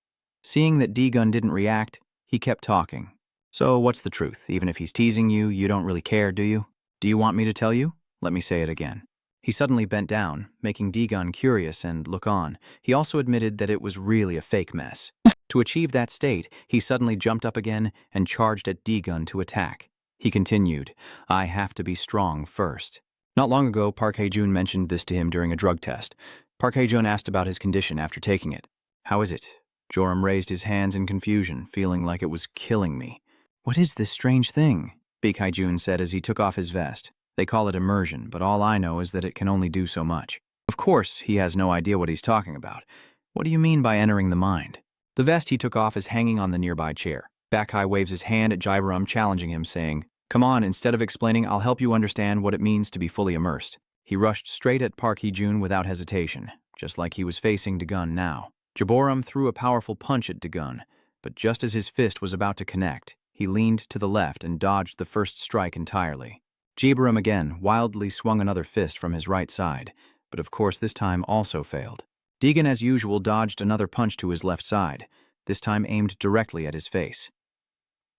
Seeing that Deegun didn't react, he kept talking. So what's the truth? Even if he's teasing you, you don't really care, do you? Do you want me to tell you? Let me say it again. He suddenly bent down, making Deegun curious and look on. He also admitted that it was really a fake mess. To achieve that state, he suddenly jumped up again and charged at Deegun to attack. He continued, I have to be strong first. Not long ago, Park Hee-jun mentioned this to him during a drug test. Park Hee-jun asked about his condition after taking it. How is it? Joram raised his hands in confusion, feeling like it was killing me. What is this strange thing? Park Hee-jun said as he took off his vest. They call it immersion, but all I know is that it can only do so much. Of course, he has no idea what he's talking about. What do you mean by entering the mind? The vest he took off is hanging on the nearby chair. Bakhai waves his hand at Jibaram, challenging him, saying, Come on, instead of explaining, I'll help you understand what it means to be fully immersed. He rushed straight at Park Hee-jun without hesitation, just like he was facing Deegun now. Jibaram threw a powerful punch at Deegun, but just as his fist was about to connect, he leaned to the left and dodged the first strike entirely. Jibaram again wildly swung another fist from his right side, but of course this time also failed. Deegun, as usual, dodged another punch to his left side, this time aimed directly at his face.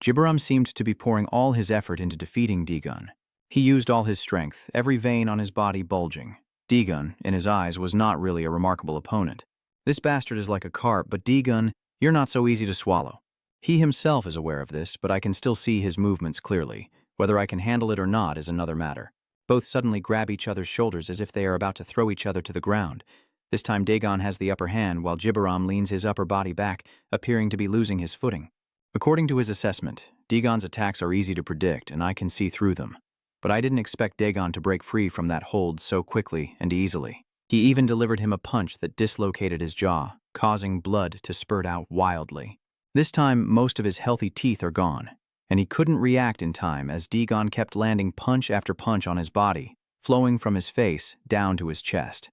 Jibaram seemed to be pouring all his effort into defeating Deegun. He used all his strength, every vein on his body bulging. Deegun, in his eyes, was not really a remarkable opponent. This bastard is like a carp, but Deegun, you're not so easy to swallow. He himself is aware of this, but I can still see his movements clearly. Whether I can handle it or not is another matter. Both suddenly grab each other's shoulders as if they are about to throw each other to the ground. This time Deegun has the upper hand while Jibaram leans his upper body back, appearing to be losing his footing. According to his assessment, Deegun's attacks are easy to predict and I can see through them. But I didn't expect Deegun to break free from that hold so quickly and easily. He even delivered him a punch that dislocated his jaw, causing blood to spurt out wildly. This time, most of his healthy teeth are gone, and he couldn't react in time as Deegun kept landing punch after punch on his body, flowing from his face down to his chest.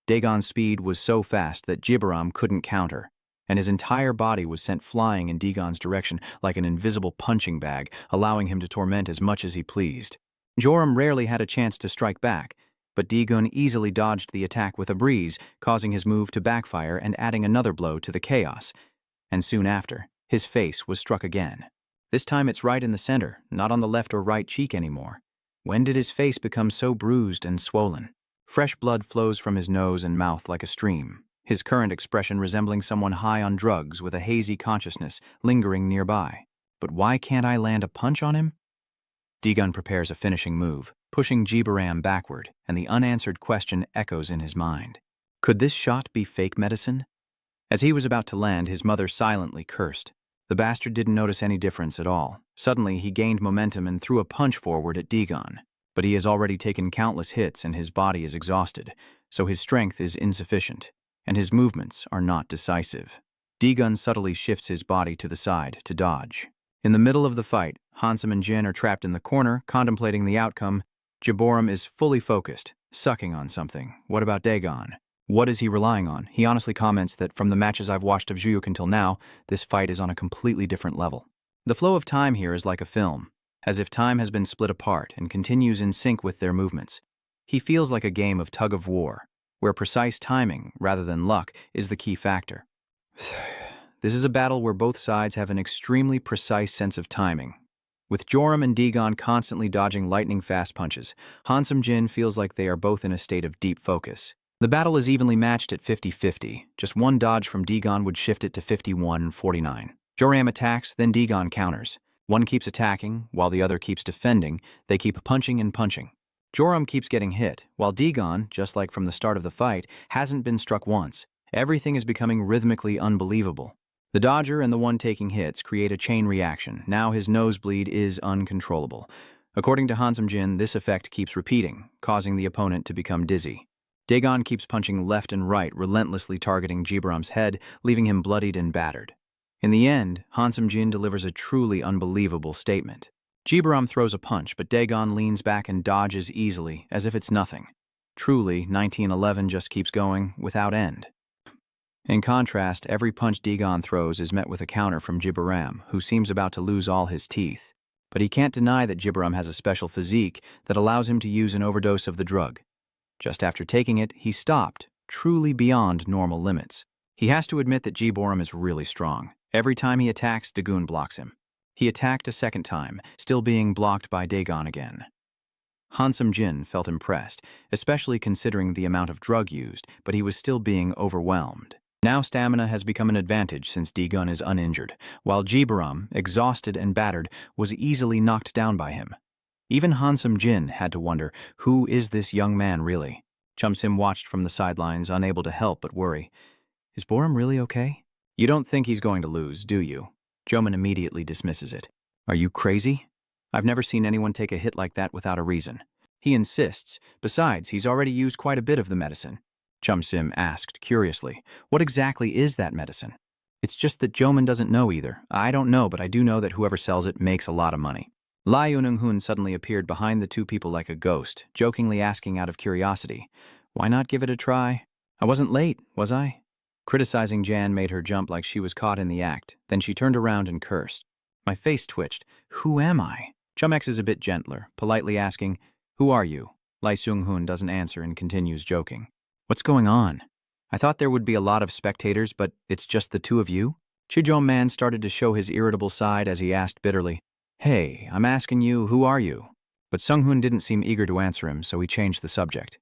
Deegun's speed was so fast that Jibaram couldn't counter, and his entire body was sent flying in Deegun's direction like an invisible punching bag, allowing him to torment as much as he pleased. Joram rarely had a chance to strike back, but Deegun easily dodged the attack with a breeze, causing his move to backfire and adding another blow to the chaos. And soon after, his face was struck again. This time it's right in the center, not on the left or right cheek anymore. When did his face become so bruised and swollen? Fresh blood flows from his nose and mouth like a stream, his current expression resembling someone high on drugs with a hazy consciousness lingering nearby. But why can't I land a punch on him? Deegun prepares a finishing move, pushing Jibaram backward, and the unanswered question echoes in his mind. Could this shot be fake medicine? As he was about to land, his mother silently cursed. The bastard didn't notice any difference at all. Suddenly, he gained momentum and threw a punch forward at Deegun. but he has already taken countless hits and his body is exhausted, so his strength is insufficient, and his movements are not decisive. D-Gun subtly shifts his body to the side to dodge. In the middle of the fight, Hansam and Jin are trapped in the corner, contemplating the outcome. Jaborum is fully focused, sucking on something. What about Dagon? What is he relying on? He honestly comments that from the matches I've watched of Juyuk until now, this fight is on a completely different level. The flow of time here is like a film, as if time has been split apart and continues in sync with their movements. He feels like a game of tug-of-war, where precise timing, rather than luck, is the key factor. This is a battle where both sides have an extremely precise sense of timing. With Joram and Dagon constantly dodging lightning-fast punches, Hansam Jin feels like they are both in a state of deep focus. The battle is evenly matched at 50-50. Just one dodge from Dagon would shift it to 51-49. Joram attacks, then Dagon counters. One keeps attacking, while the other keeps defending. They keep punching and punching. Joram keeps getting hit, while Dagon, just like from the start of the fight, hasn't been struck once. Everything is becoming rhythmically unbelievable. The dodger and the one taking hits create a chain reaction. Now his nosebleed is uncontrollable. According to Hansam Jin, this effect keeps repeating, causing the opponent to become dizzy. Dagon keeps punching left and right, relentlessly targeting Jibaram's head, leaving him bloodied and battered. In the end, Hansam Jin delivers a truly unbelievable statement. Jibaram throws a punch, but Dagon leans back and dodges easily, as if it's nothing. Truly, 1911 just keeps going, without end. In contrast, every punch Dagon throws is met with a counter from Jibaram, who seems about to lose all his teeth. But he can't deny that Jibaram has a special physique that allows him to use an overdose of the drug. Just after taking it, he stopped, truly beyond normal limits. He has to admit that Jibaram is really strong. Every time he attacks, Dagon blocks him. He attacked a second time, still being blocked by Dagon again. Hansam Jin felt impressed, especially considering the amount of drug used, but he was still being overwhelmed. Now stamina has become an advantage since Dagon is uninjured, while Jibaram, exhausted and battered, was easily knocked down by him. Even Hansam Jin had to wonder, who is this young man really? Chumsim watched from the sidelines, unable to help but worry. Is Boram really okay? You don't think he's going to lose, do you? Joman immediately dismisses it. Are you crazy? I've never seen anyone take a hit like that without a reason. He insists. Besides, he's already used quite a bit of the medicine. Chumsim asked curiously, what exactly is that medicine? It's just that Joman doesn't know either. I don't know, but I do know that whoever sells it makes a lot of money. Lai Unung-hun suddenly appeared behind the two people like a ghost, jokingly asking out of curiosity, why not give it a try? I wasn't late, was I? Criticizing Jan made her jump like she was caught in the act. Then she turned around and cursed. My face twitched. Who am I? Chum-X is a bit gentler, politely asking, who are you? Lai Sung-hun doesn't answer and continues joking. What's going on? I thought there would be a lot of spectators, but it's just the two of you? Chijom Man started to show his irritable side as he asked bitterly, hey, I'm asking you, who are you? But Sung-hun didn't seem eager to answer him, so he changed the subject.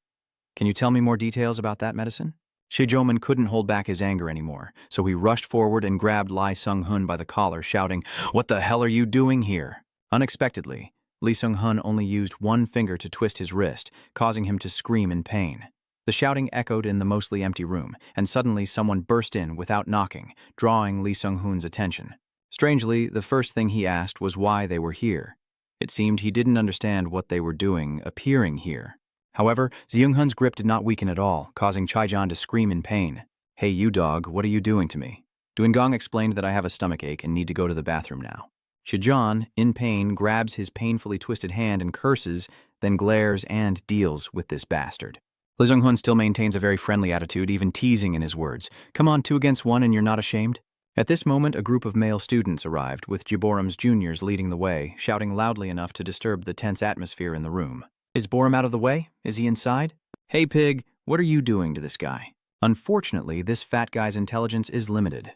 Can you tell me more details about that medicine? Shijoman couldn't hold back his anger anymore, so he rushed forward and grabbed Lai Sung-hun by the collar, shouting, what the hell are you doing here? Unexpectedly, Lee Sung-hun only used one finger to twist his wrist, causing him to scream in pain. The shouting echoed in the mostly empty room, and suddenly someone burst in without knocking, drawing Lee Sung-hun's attention. Strangely, the first thing he asked was why they were here. It seemed he didn't understand what they were doing, appearing here. However, Zeung-hun's grip did not weaken at all, causing Chaijan to scream in pain. Hey you dog, what are you doing to me? Duingong explained that I have a stomachache and need to go to the bathroom now. Shijan, in pain, grabs his painfully twisted hand and curses, then glares and deals with this bastard. Lee Sung-hun still maintains a very friendly attitude, even teasing in his words. Come on, 2 against 1 and you're not ashamed? At this moment, a group of male students arrived, with Jiboram's juniors leading the way, shouting loudly enough to disturb the tense atmosphere in the room. Is Boram out of the way? Is he inside? Hey pig, what are you doing to this guy? Unfortunately, this fat guy's intelligence is limited.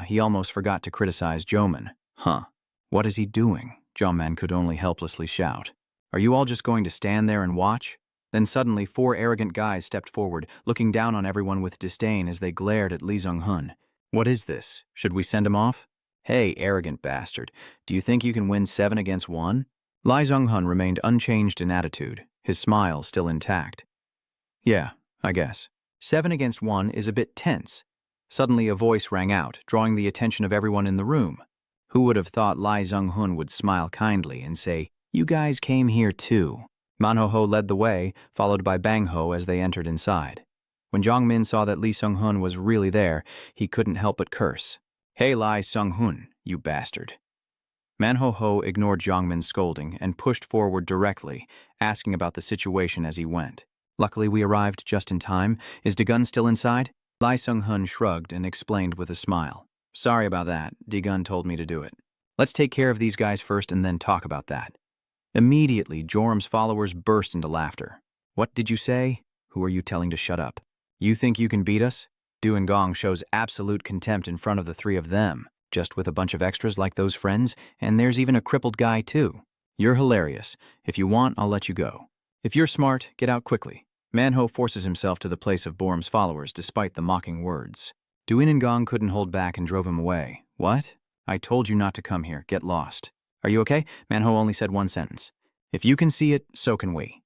He almost forgot to criticize Joman. Huh. What is he doing? Jomman could only helplessly shout. Are you all just going to stand there and watch? Then suddenly 4 arrogant guys stepped forward, looking down on everyone with disdain as they glared at Lee Sung-hun. What is this? Should we send him off? Hey, arrogant bastard. Do you think you can win 7 against 1? Lee Sung-hun remained unchanged in attitude, his smile still intact. Yeah, I guess. 7 against 1 is a bit tense. Suddenly a voice rang out, drawing the attention of everyone in the room. Who would have thought Lee Sung-hun would smile kindly and say, you guys came here too? Manho led the way, followed by Bangho as they entered inside. When Jongmin saw that Lee Sung-hun was really there, he couldn't help but curse. "Hey Lee Sung-hun, you bastard." Manho ignored Jongmin's scolding and pushed forward directly, asking about the situation as he went. "Luckily we arrived just in time. Is Dagun still inside?" Lee Sung-hun shrugged and explained with a smile. "Sorry about that. Dagun told me to do it. Let's take care of these guys first and then talk about that." Immediately, Joram's followers burst into laughter. "What did you say? Who are you telling to shut up? You think you can beat us?" Du and Gong shows absolute contempt in front of the three of them, just with a bunch of extras like those friends, and there's even a crippled guy too. "You're hilarious. If you want, I'll let you go. If you're smart, get out quickly." Manho forces himself to the place of Boram's followers despite the mocking words. Duin and Gong couldn't hold back and drove him away. "What? I told you not to come here. Get lost." "Are you okay?" Manho only said one sentence. "If you can see it, so can we.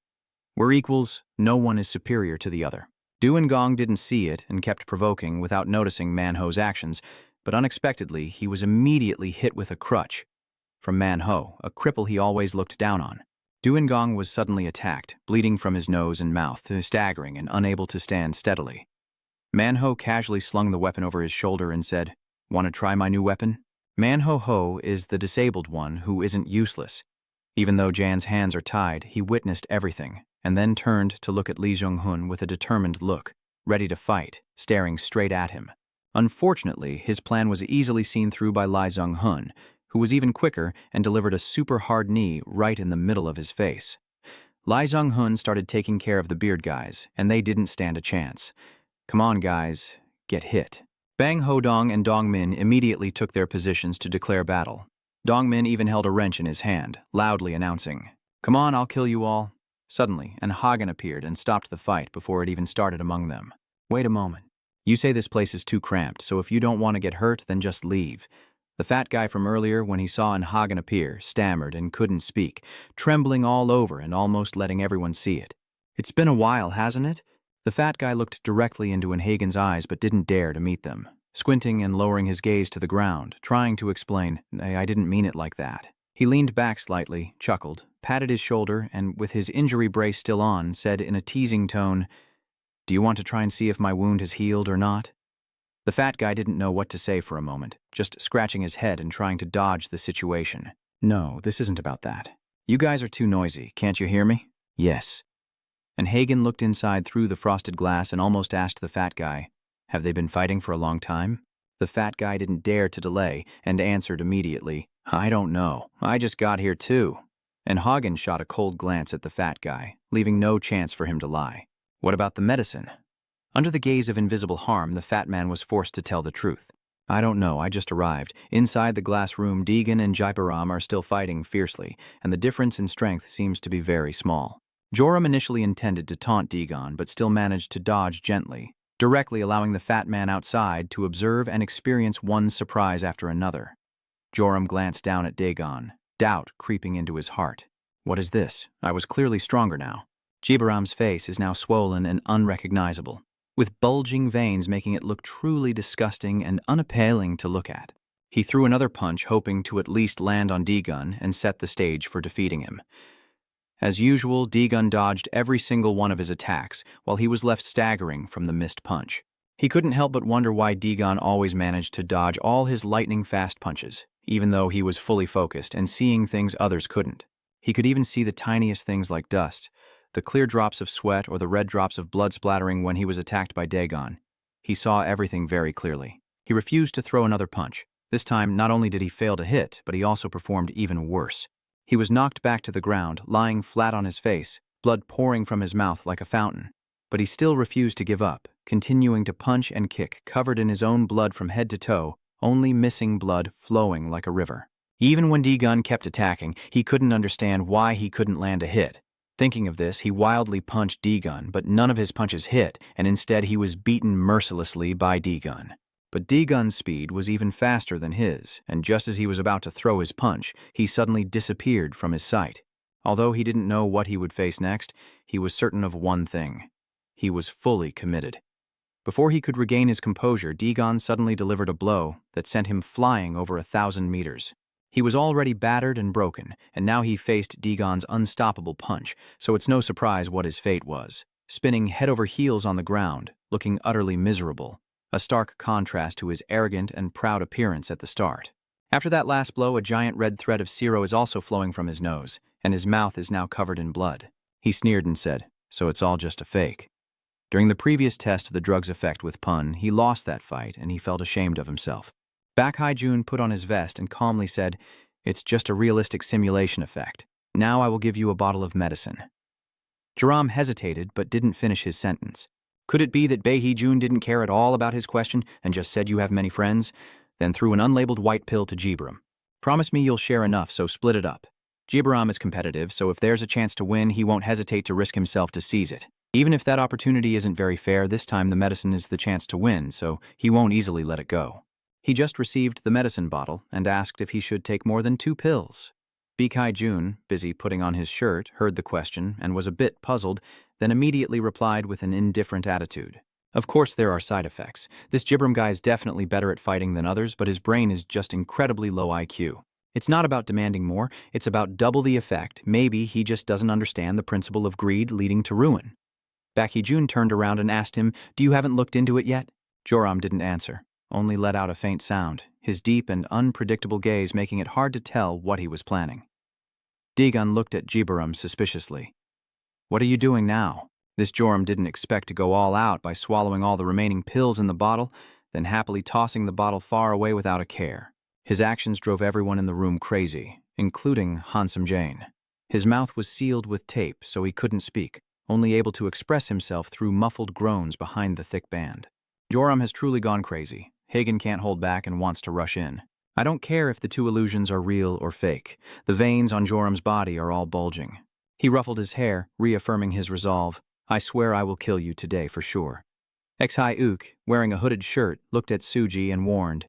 We're equals. No one is superior to the other." Du and Gong didn't see it and kept provoking without noticing Manho's actions, but unexpectedly he was immediately hit with a crutch from Manho, a cripple he always looked down on. Du and Gong was suddenly attacked, bleeding from his nose and mouth, staggering and unable to stand steadily. Manho casually slung the weapon over his shoulder and said, "Want to try my new weapon?" Manho is the disabled one who isn't useless. Even though Jan's hands are tied, he witnessed everything, and then turned to look at Lee Jong-hun with a determined look, ready to fight, staring straight at him. Unfortunately, his plan was easily seen through by Lee Jong-hun, who was even quicker and delivered a super hard knee right in the middle of his face. Lee Jong-hun started taking care of the beard guys, and they didn't stand a chance. "Come on, guys, get hit." Bang Ho-dong and Dong-min immediately took their positions to declare battle. Dong-min even held a wrench in his hand, loudly announcing, "Come on, I'll kill you all." Suddenly, an Hagen appeared and stopped the fight before it even started among them. "Wait a moment. You say this place is too cramped, so if you don't want to get hurt, then just leave." The fat guy from earlier, when he saw an Hagen appear, stammered and couldn't speak, trembling all over and almost letting everyone see it. "It's been a while, hasn't it?" The fat guy looked directly into an Hagen's eyes but didn't dare to meet them, squinting and lowering his gaze to the ground, trying to explain, "I didn't mean it like that." He leaned back slightly, chuckled, patted his shoulder, and with his injury brace still on, said in a teasing tone, "Do you want to try and see if my wound has healed or not?" The fat guy didn't know what to say for a moment, just scratching his head and trying to dodge the situation. "No, this isn't about that. You guys are too noisy, can't you hear me?" "Yes." And Hagen looked inside through the frosted glass and almost asked the fat guy, "Have they been fighting for a long time?" The fat guy didn't dare to delay and answered immediately, "I don't know. I just got here too." And Hagen shot a cold glance at the fat guy, leaving no chance for him to lie. "What about the medicine?" Under the gaze of invisible harm, the fat man was forced to tell the truth. "I don't know, I just arrived. Inside the glass room, Deegan and Jaiparam are still fighting fiercely, and the difference in strength seems to be very small." Joram initially intended to taunt Deegan, but still managed to dodge gently, directly allowing the fat man outside to observe and experience one surprise after another. Joram glanced down at Dagon, doubt creeping into his heart. "What is this? I was clearly stronger now." Jibaram's face is now swollen and unrecognizable, with bulging veins making it look truly disgusting and unappealing to look at. He threw another punch, hoping to at least land on D-Gun and set the stage for defeating him. As usual, D-Gun dodged every single one of his attacks, while he was left staggering from the missed punch. He couldn't help but wonder why D-Gun always managed to dodge all his lightning-fast punches, even though he was fully focused and seeing things others couldn't. He could even see the tiniest things like dust, the clear drops of sweat or the red drops of blood splattering when he was attacked by Dagon. He saw everything very clearly. He refused to throw another punch. This time, not only did he fail to hit, but he also performed even worse. He was knocked back to the ground, lying flat on his face, blood pouring from his mouth like a fountain. But he still refused to give up, continuing to punch and kick, covered in his own blood from head to toe, only missing blood flowing like a river. Even when D-Gun kept attacking, he couldn't understand why he couldn't land a hit. Thinking of this, he wildly punched D-Gun, but none of his punches hit, and instead he was beaten mercilessly by D-Gun. But D-Gun's speed was even faster than his, and just as he was about to throw his punch, he suddenly disappeared from his sight. Although he didn't know what he would face next, he was certain of one thing. He was fully committed. Before he could regain his composure, D-Gun suddenly delivered a blow that sent him flying over 1,000 meters. He was already battered and broken, and now he faced Dagon's unstoppable punch, so it's no surprise what his fate was. Spinning head over heels on the ground, looking utterly miserable, a stark contrast to his arrogant and proud appearance at the start. After that last blow, a giant red thread of sero is also flowing from his nose, and his mouth is now covered in blood. He sneered and said, "So it's all just a fake." During the previous test of the drug's effect with Pun, he lost that fight and he felt ashamed of himself. Baek Hae-jun put on his vest and calmly said, "It's just a realistic simulation effect. Now I will give you a bottle of medicine." Joram hesitated but didn't finish his sentence. Could it be that Bae Hee-jun didn't care at all about his question and just said you have many friends? Then threw an unlabeled white pill to Jibaram. "Promise me you'll share enough, so split it up." Jibaram is competitive, so if there's a chance to win, he won't hesitate to risk himself to seize it. Even if that opportunity isn't very fair, this time the medicine is the chance to win, so he won't easily let it go. He just received the medicine bottle and asked if he should take more than 2 pills. Baek Hae-jun, busy putting on his shirt, heard the question and was a bit puzzled, then immediately replied with an indifferent attitude. "Of course there are side effects. This Jibaram guy is definitely better at fighting than others, but his brain is just incredibly low IQ. It's not about demanding more, it's about double the effect. Maybe he just doesn't understand the principle of greed leading to ruin." Baek Hee-jun turned around and asked him, "Do you haven't looked into it yet?" Joram didn't answer, only let out a faint sound, his deep and unpredictable gaze making it hard to tell what he was planning. Dagon looked at Jibaram suspiciously. "What are you doing now?" This Joram didn't expect to go all out by swallowing all the remaining pills in the bottle, then happily tossing the bottle far away without a care. His actions drove everyone in the room crazy, including Handsome Jane. His mouth was sealed with tape, so he couldn't speak, only able to express himself through muffled groans behind the thick band. Joram has truly gone crazy. Hagen can't hold back and wants to rush in. I don't care if the 2 illusions are real or fake. The veins on Joram's body are all bulging. He ruffled his hair, reaffirming his resolve. "I swear I will kill you today for sure." Ex-Hyuk, wearing a hooded shirt, looked at Suji and warned,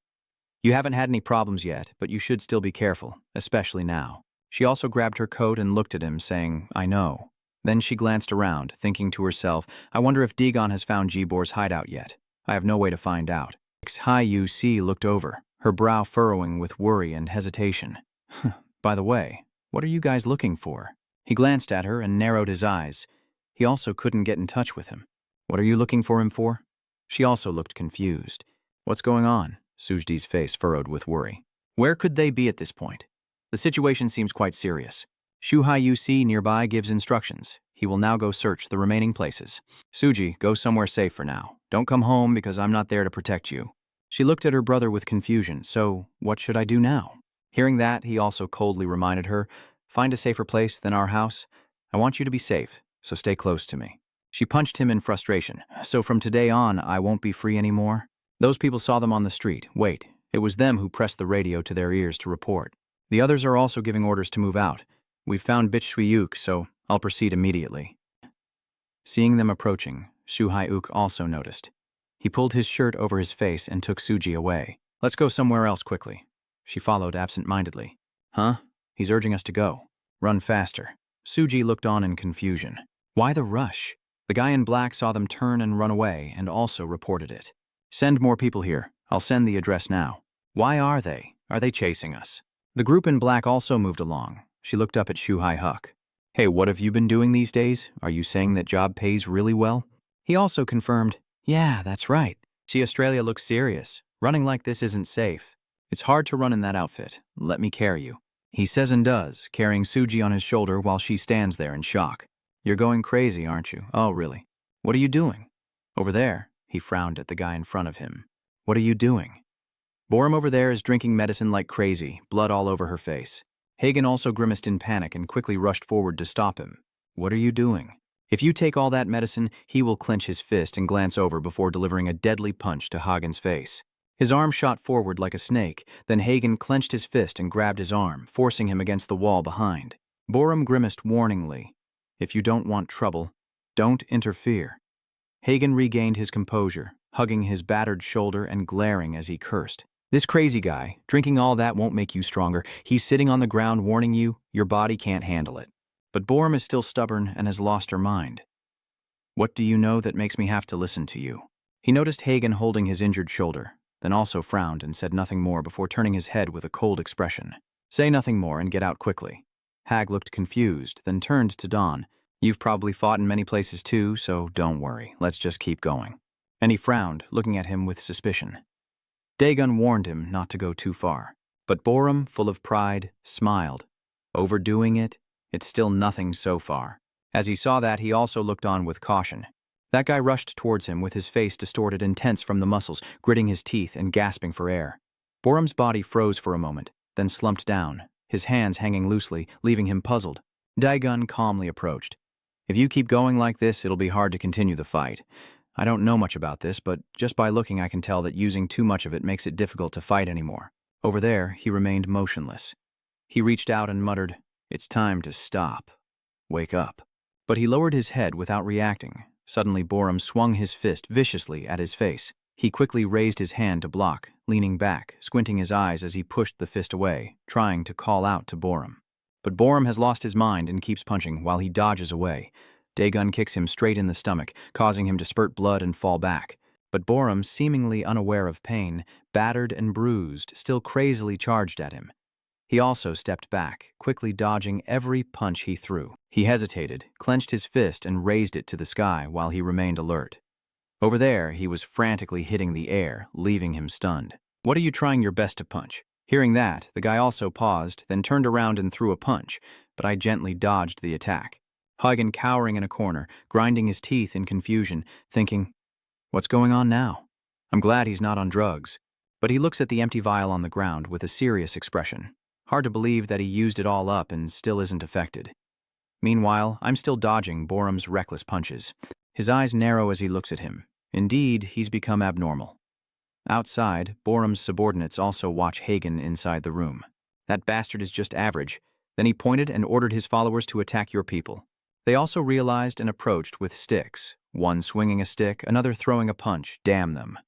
"You haven't had any problems yet, but you should still be careful, especially now." She also grabbed her coat and looked at him, saying, "I know." Then she glanced around, thinking to herself, "I wonder if Dagon has found Jibor's hideout yet. I have no way to find out." Ex-Hyuk looked over, her brow furrowing with worry and hesitation. "By the way, what are you guys looking for?" He glanced at her and narrowed his eyes. He also couldn't get in touch with him. "What are you looking for him for?" She also looked confused. "What's going on?" Sujdi's face furrowed with worry. "Where could they be at this point? The situation seems quite serious." Shu Hyuk nearby gives instructions. He will now go search the remaining places. "Suji, go somewhere safe for now. Don't come home because I'm not there to protect you." She looked at her brother with confusion. "So, what should I do now?" Hearing that, he also coldly reminded her, "Find a safer place than our house. I want you to be safe, so stay close to me." She punched him in frustration. "So from today on, I won't be free anymore?" Those people saw them on the street. Wait, it was them who pressed the radio to their ears to report. The others are also giving orders to move out. "We've found Bitch Sui-yuk, so I'll proceed immediately." Seeing them approaching, Shu Hyuk also noticed. He pulled his shirt over his face and took Suji away. "Let's go somewhere else quickly." She followed absent-mindedly. "Huh? He's urging us to go. Run faster." Suji looked on in confusion. Why the rush? The guy in black saw them turn and run away and also reported it. "Send more people here. I'll send the address now." "Why are they? Are they chasing us?" The group in black also moved along. She looked up at Shu Hyuk. "Hey, what have you been doing these days? Are you saying that job pays really well?" He also confirmed, "Yeah, that's right. See, Australia looks serious. Running like this isn't safe. It's hard to run in that outfit. Let me carry you." He says and does, carrying Suji on his shoulder while she stands there in shock. "You're going crazy, aren't you?" "Oh, really? What are you doing?" "Over there." He frowned at the guy in front of him. "What are you doing?" Borum over there is drinking medicine like crazy, blood all over her face. Hagen also grimaced in panic and quickly rushed forward to stop him. "What are you doing?" If you take all that medicine, he will clench his fist and glance over before delivering a deadly punch to Hagen's face. His arm shot forward like a snake, then Hagen clenched his fist and grabbed his arm, forcing him against the wall behind. Borum grimaced warningly. "If you don't want trouble, don't interfere." Hagen regained his composure, hugging his battered shoulder and glaring as he cursed. "This crazy guy, drinking all that won't make you stronger. He's sitting on the ground warning you, your body can't handle it." But Borum is still stubborn and has lost her mind. "What do you know that makes me have to listen to you?" He noticed Hagen holding his injured shoulder, then also frowned and said nothing more before turning his head with a cold expression. Say nothing more and get out quickly. Hag looked confused, then turned to Dawn. You've probably fought in many places too, so don't worry. Let's just keep going. And he frowned, looking at him with suspicion. Dagon warned him not to go too far. But Borum, full of pride, smiled. Overdoing it? It's still nothing so far. As he saw that, he also looked on with caution. That guy rushed towards him with his face distorted and tense from the muscles, gritting his teeth and gasping for air. Borum's body froze for a moment, then slumped down, his hands hanging loosely, leaving him puzzled. Dagon calmly approached. If you keep going like this, it'll be hard to continue the fight. I don't know much about this, but just by looking I can tell that using too much of it makes it difficult to fight anymore. Over there, he remained motionless. He reached out and muttered, "It's time to stop. Wake up." But he lowered his head without reacting. Suddenly, Borum swung his fist viciously at his face. He quickly raised his hand to block, leaning back, squinting his eyes as he pushed the fist away, trying to call out to Borum. But Borum has lost his mind and keeps punching while he dodges away. Dagon kicks him straight in the stomach, causing him to spurt blood and fall back. But Borum, seemingly unaware of pain, battered and bruised, still crazily charged at him. He also stepped back, quickly dodging every punch he threw. He hesitated, clenched his fist, and raised it to the sky while he remained alert. Over there, he was frantically hitting the air, leaving him stunned. "What are you trying your best to punch?" Hearing that, the guy also paused, then turned around and threw a punch, but I gently dodged the attack. Huygen cowering in a corner, grinding his teeth in confusion, thinking, "What's going on now? I'm glad he's not on drugs." But he looks at the empty vial on the ground with a serious expression. Hard to believe that he used it all up and still isn't affected. Meanwhile, I'm still dodging Borum's reckless punches. His eyes narrow as he looks at him. Indeed, he's become abnormal. Outside, Borum's subordinates also watch Hagen inside the room. "That bastard is just average." Then he pointed and ordered his followers to attack your people. They also realized and approached with sticks, one swinging a stick, another throwing a punch. Damn them.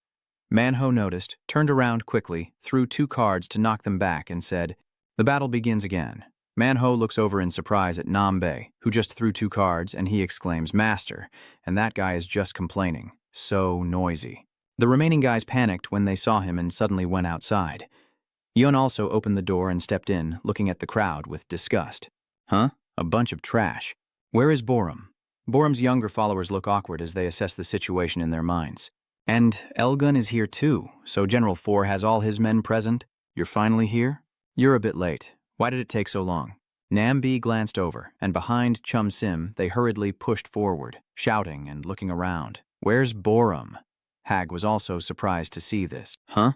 Manhwa noticed, turned around quickly, threw 2 cards to knock them back, and said, "The battle begins again." Manhwa looks over in surprise at Nambe, who just threw 2 cards, and he exclaims, "Master," and that guy is just complaining. So noisy. The remaining guys panicked when they saw him and suddenly went outside. Yun also opened the door and stepped in, looking at the crowd with disgust. "Huh? A bunch of trash. Where is Borum?" Borum's younger followers look awkward as they assess the situation in their minds. "And Elgun is here too, so General 4 has all his men present? You're finally here? You're a bit late. Why did it take so long?" Nambi glanced over, and behind Chum Sim, they hurriedly pushed forward, shouting and looking around. "Where's Borum?" Hag was also surprised to see this. "Huh?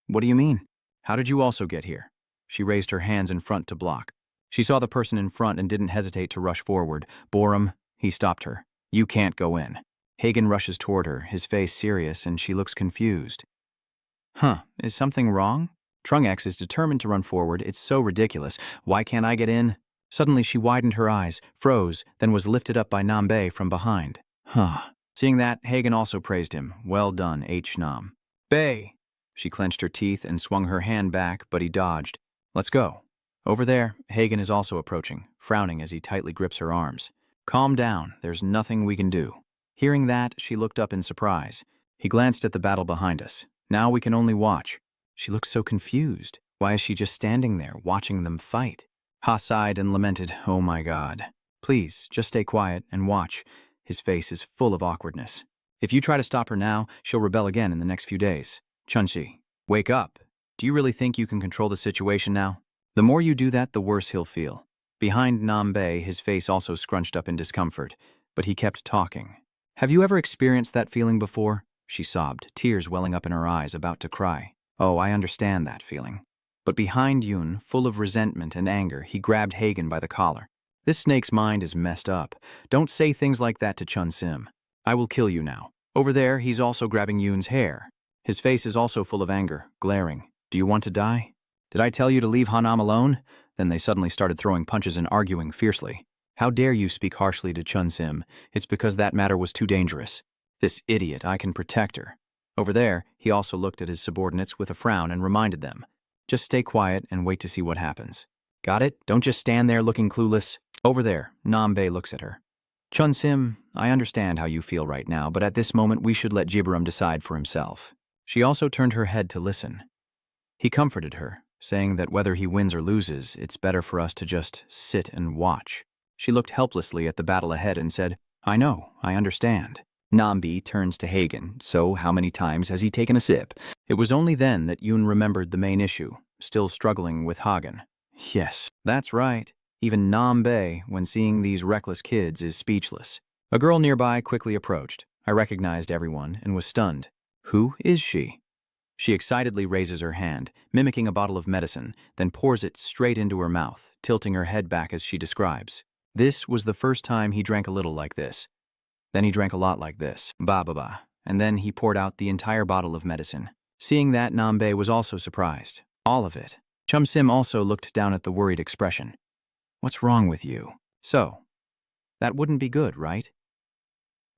What do you mean? How did you also get here?" She raised her hands in front to block. She saw the person in front and didn't hesitate to rush forward. "Borum," he stopped her. "You can't go in." Hagen rushes toward her, his face serious, and she looks confused. "Huh, is something wrong?" Trungex is determined to run forward. "It's so ridiculous. Why can't I get in?" Suddenly she widened her eyes, froze, then was lifted up by Nambe from behind. Huh. Seeing that, Hagen also praised him. "Well done, H. Nam." "Bay!" She clenched her teeth and swung her hand back, but he dodged. "Let's go." Over there, Hagen is also approaching, frowning as he tightly grips her arms. "Calm down, there's nothing we can do." Hearing that, she looked up in surprise. He glanced at the battle behind us. "Now we can only watch." She looked so confused. Why is she just standing there, watching them fight? Ha sighed and lamented, "Oh my God. Please, just stay quiet and watch." His face is full of awkwardness. "If you try to stop her now, she'll rebel again in the next few days." "Chunchi, wake up. Do you really think you can control the situation now? The more you do that, the worse he'll feel." Behind Nambe, his face also scrunched up in discomfort, but he kept talking. "Have you ever experienced that feeling before?" She sobbed, tears welling up in her eyes, about to cry. "Oh, I understand that feeling." But behind Yun, full of resentment and anger, he grabbed Hagen by the collar. "This snake's mind is messed up. Don't say things like that to Chun Sim. I will kill you now." Over there, he's also grabbing Yun's hair. His face is also full of anger, glaring. "Do you want to die? Did I tell you to leave Hanam alone?" Then they suddenly started throwing punches and arguing fiercely. "How dare you speak harshly to Chun Sim? It's because that matter was too dangerous. This idiot, I can protect her." Over there, he also looked at his subordinates with a frown and reminded them, "Just stay quiet and wait to see what happens. Got it? Don't just stand there looking clueless." Over there, Nambe looks at her. "Chun Sim, I understand how you feel right now, but at this moment we should let Jibram decide for himself." She also turned her head to listen. He comforted her, saying that whether he wins or loses, it's better for us to just sit and watch. She looked helplessly at the battle ahead and said, I know, I understand. Nambi turns to Hagen. So how many times has he taken a sip? It was only then that Yoon remembered the main issue, still struggling with Hagen. Yes, that's right. Even Nambe, when seeing these reckless kids, is speechless. A girl nearby quickly approached. I recognized everyone and was stunned. Who is she? She excitedly raises her hand, mimicking a bottle of medicine, then pours it straight into her mouth, tilting her head back as she describes. This was the first time he drank a little like this. Then he drank a lot like this, ba, and then he poured out the entire bottle of medicine. Seeing that, Nambe was also surprised. All of it. Chum Sim also looked down at the worried expression. What's wrong with you? So, that wouldn't be good, right?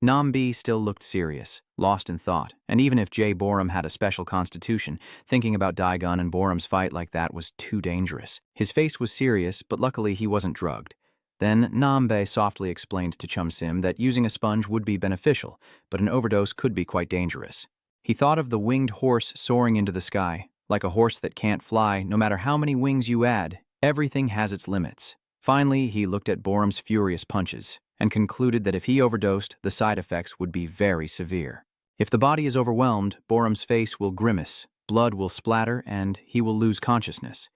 Nambi still looked serious, lost in thought, and even if Jay Borum had a special constitution, thinking about Daigun and Borum's fight like that was too dangerous. His face was serious, but luckily he wasn't drugged. Then Nambe softly explained to Chum Sim that using a sponge would be beneficial, but an overdose could be quite dangerous. He thought of the winged horse soaring into the sky, like a horse that can't fly. No matter how many wings you add, everything has its limits. Finally, he looked at Borum's furious punches and concluded that if he overdosed, the side effects would be very severe. If the body is overwhelmed, Borum's face will grimace, blood will splatter, and he will lose consciousness.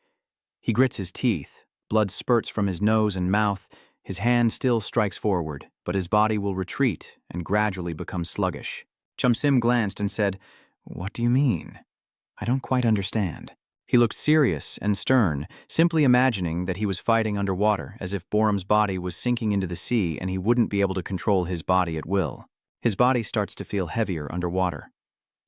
He grits his teeth, blood spurts from his nose and mouth, his hand still strikes forward, but his body will retreat and gradually become sluggish. Chum Sim glanced and said, What do you mean? I don't quite understand. He looked serious and stern, simply imagining that he was fighting underwater, as if Borum's body was sinking into the sea and he wouldn't be able to control his body at will. His body starts to feel heavier underwater.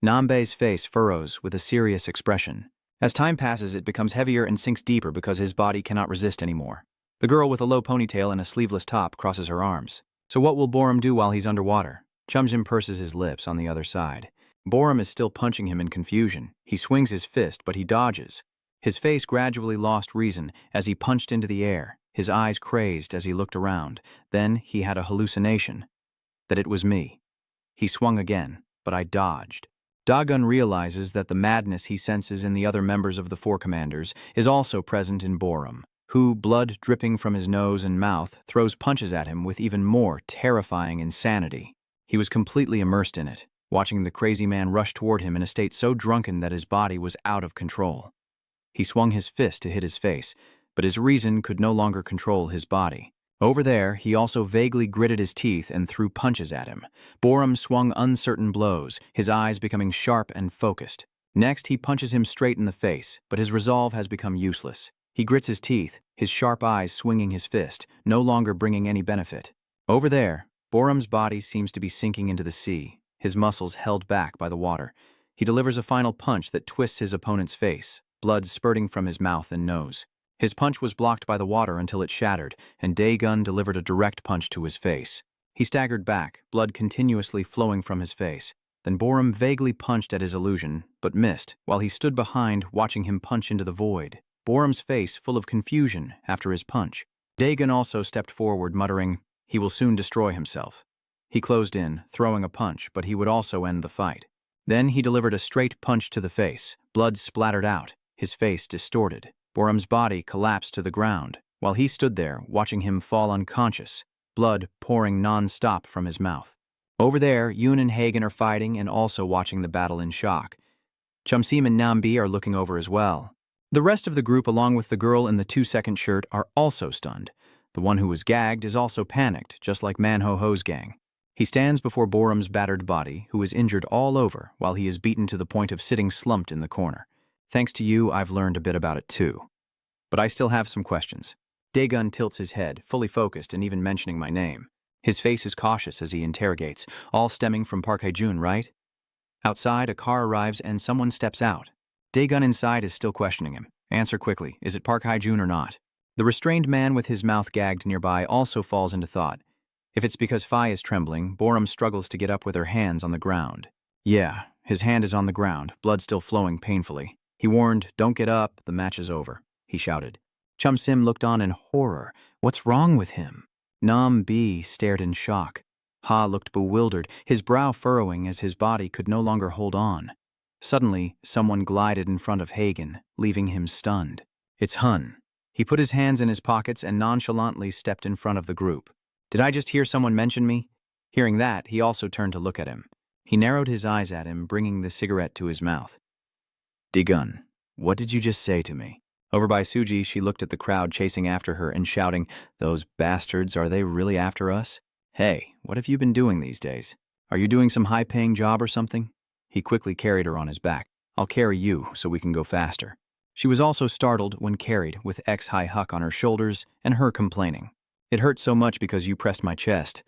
Nambe's face furrows with a serious expression. As time passes, it becomes heavier and sinks deeper because his body cannot resist anymore. The girl with a low ponytail and a sleeveless top crosses her arms. So what will Borum do while he's underwater? Chum Sim purses his lips on the other side. Borum is still punching him in confusion. He swings his fist, but he dodges. His face gradually lost reason as he punched into the air, his eyes crazed as he looked around. Then he had a hallucination. That it was me. He swung again, but I dodged. Dagun realizes that the madness he senses in the other members of the four commanders is also present in Borum, who, blood dripping from his nose and mouth, throws punches at him with even more terrifying insanity. He was completely immersed in it, watching the crazy man rush toward him in a state so drunken that his body was out of control. He swung his fist to hit his face, but his reason could no longer control his body. Over there, he also vaguely gritted his teeth and threw punches at him. Borum swung uncertain blows, his eyes becoming sharp and focused. Next, he punches him straight in the face, but his resolve has become useless. He grits his teeth, his sharp eyes swinging his fist, no longer bringing any benefit. Over there, Borum's body seems to be sinking into the sea, his muscles held back by the water. He delivers a final punch that twists his opponent's face, blood spurting from his mouth and nose. His punch was blocked by the water until it shattered, and Daegun delivered a direct punch to his face. He staggered back, blood continuously flowing from his face. Then Borum vaguely punched at his illusion, but missed, while he stood behind, watching him punch into the void. Borum's face full of confusion after his punch. Daegun also stepped forward, muttering, "He will soon destroy himself." He closed in, throwing a punch, but he would also end the fight. Then he delivered a straight punch to the face. Blood splattered out, his face distorted. Borum's body collapsed to the ground, while he stood there, watching him fall unconscious, blood pouring non-stop from his mouth. Over there, Yoon and Hagen are fighting and also watching the battle in shock. Chum Sim and Nambi are looking over as well. The rest of the group, along with the girl in the 2-second shirt, are also stunned. The one who was gagged is also panicked, just like Manho's gang. He stands before Borum's battered body, who is injured all over, while he is beaten to the point of sitting slumped in the corner. Thanks to you, I've learned a bit about it too. But I still have some questions. Daegun tilts his head, fully focused and even mentioning my name. His face is cautious as he interrogates, all stemming from Park Hae-jun, right? Outside, a car arrives and someone steps out. Daegun inside is still questioning him. Answer quickly, is it Park Hae-jun or not? The restrained man with his mouth gagged nearby also falls into thought. If it's because Phi is trembling, Borum struggles to get up with her hands on the ground. Yeah, his hand is on the ground, blood still flowing painfully. He warned, "Don't get up, the match is over," he shouted. Chum Sim looked on in horror. What's wrong with him? Nam B stared in shock. Ha looked bewildered, his brow furrowing as his body could no longer hold on. Suddenly, someone glided in front of Hagen, leaving him stunned. It's Hun. He put his hands in his pockets and nonchalantly stepped in front of the group. Did I just hear someone mention me? Hearing that, he also turned to look at him. He narrowed his eyes at him, bringing the cigarette to his mouth. Daegun, what did you just say to me? Over by Suji, she looked at the crowd chasing after her and shouting, Those bastards, are they really after us? Hey, what have you been doing these days? Are you doing some high-paying job or something? He quickly carried her on his back. I'll carry you so we can go faster. She was also startled when carried, with ex-High Huck on her shoulders and her complaining. It hurt so much because you pressed my chest.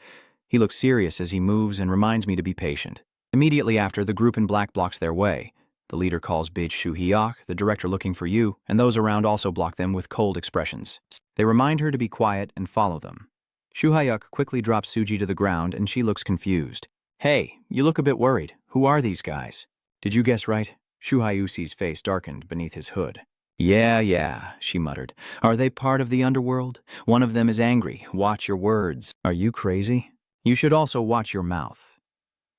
He looks serious as he moves and reminds me to be patient. Immediately after, the group in black blocks their way. The leader calls Bid Shu Hyuk, the director looking for you, and those around also block them with cold expressions. They remind her to be quiet and follow them. Shu Hyuk quickly drops Suji to the ground and she looks confused. Hey, you look a bit worried. Who are these guys? Did you guess right? Shu Hyusi's face darkened beneath his hood. Yeah, she muttered. Are they part of the underworld? One of them is angry. Watch your words. Are you crazy? You should also watch your mouth.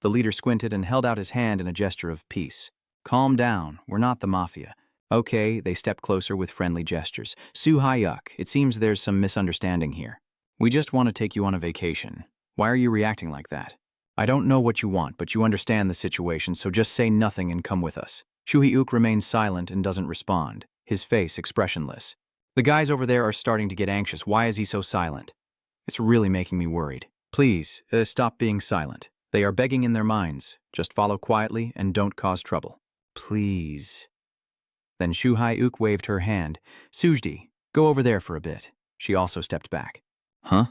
The leader squinted and held out his hand in a gesture of peace. Calm down, we're not the mafia. Okay, they stepped closer with friendly gestures. Sue Hyuk, it seems there's some misunderstanding here. We just want to take you on a vacation. Why are you reacting like that? I don't know what you want, but you understand the situation, so just say nothing and come with us. Shu Hyuk remains silent and doesn't respond, his face expressionless. The guys over there are starting to get anxious. Why is he so silent? It's really making me worried. Please, stop being silent. They are begging in their minds. Just follow quietly and don't cause trouble. Please. Then Shu Hyuk waved her hand. Sujdi, go over there for a bit. She also stepped back. Huh?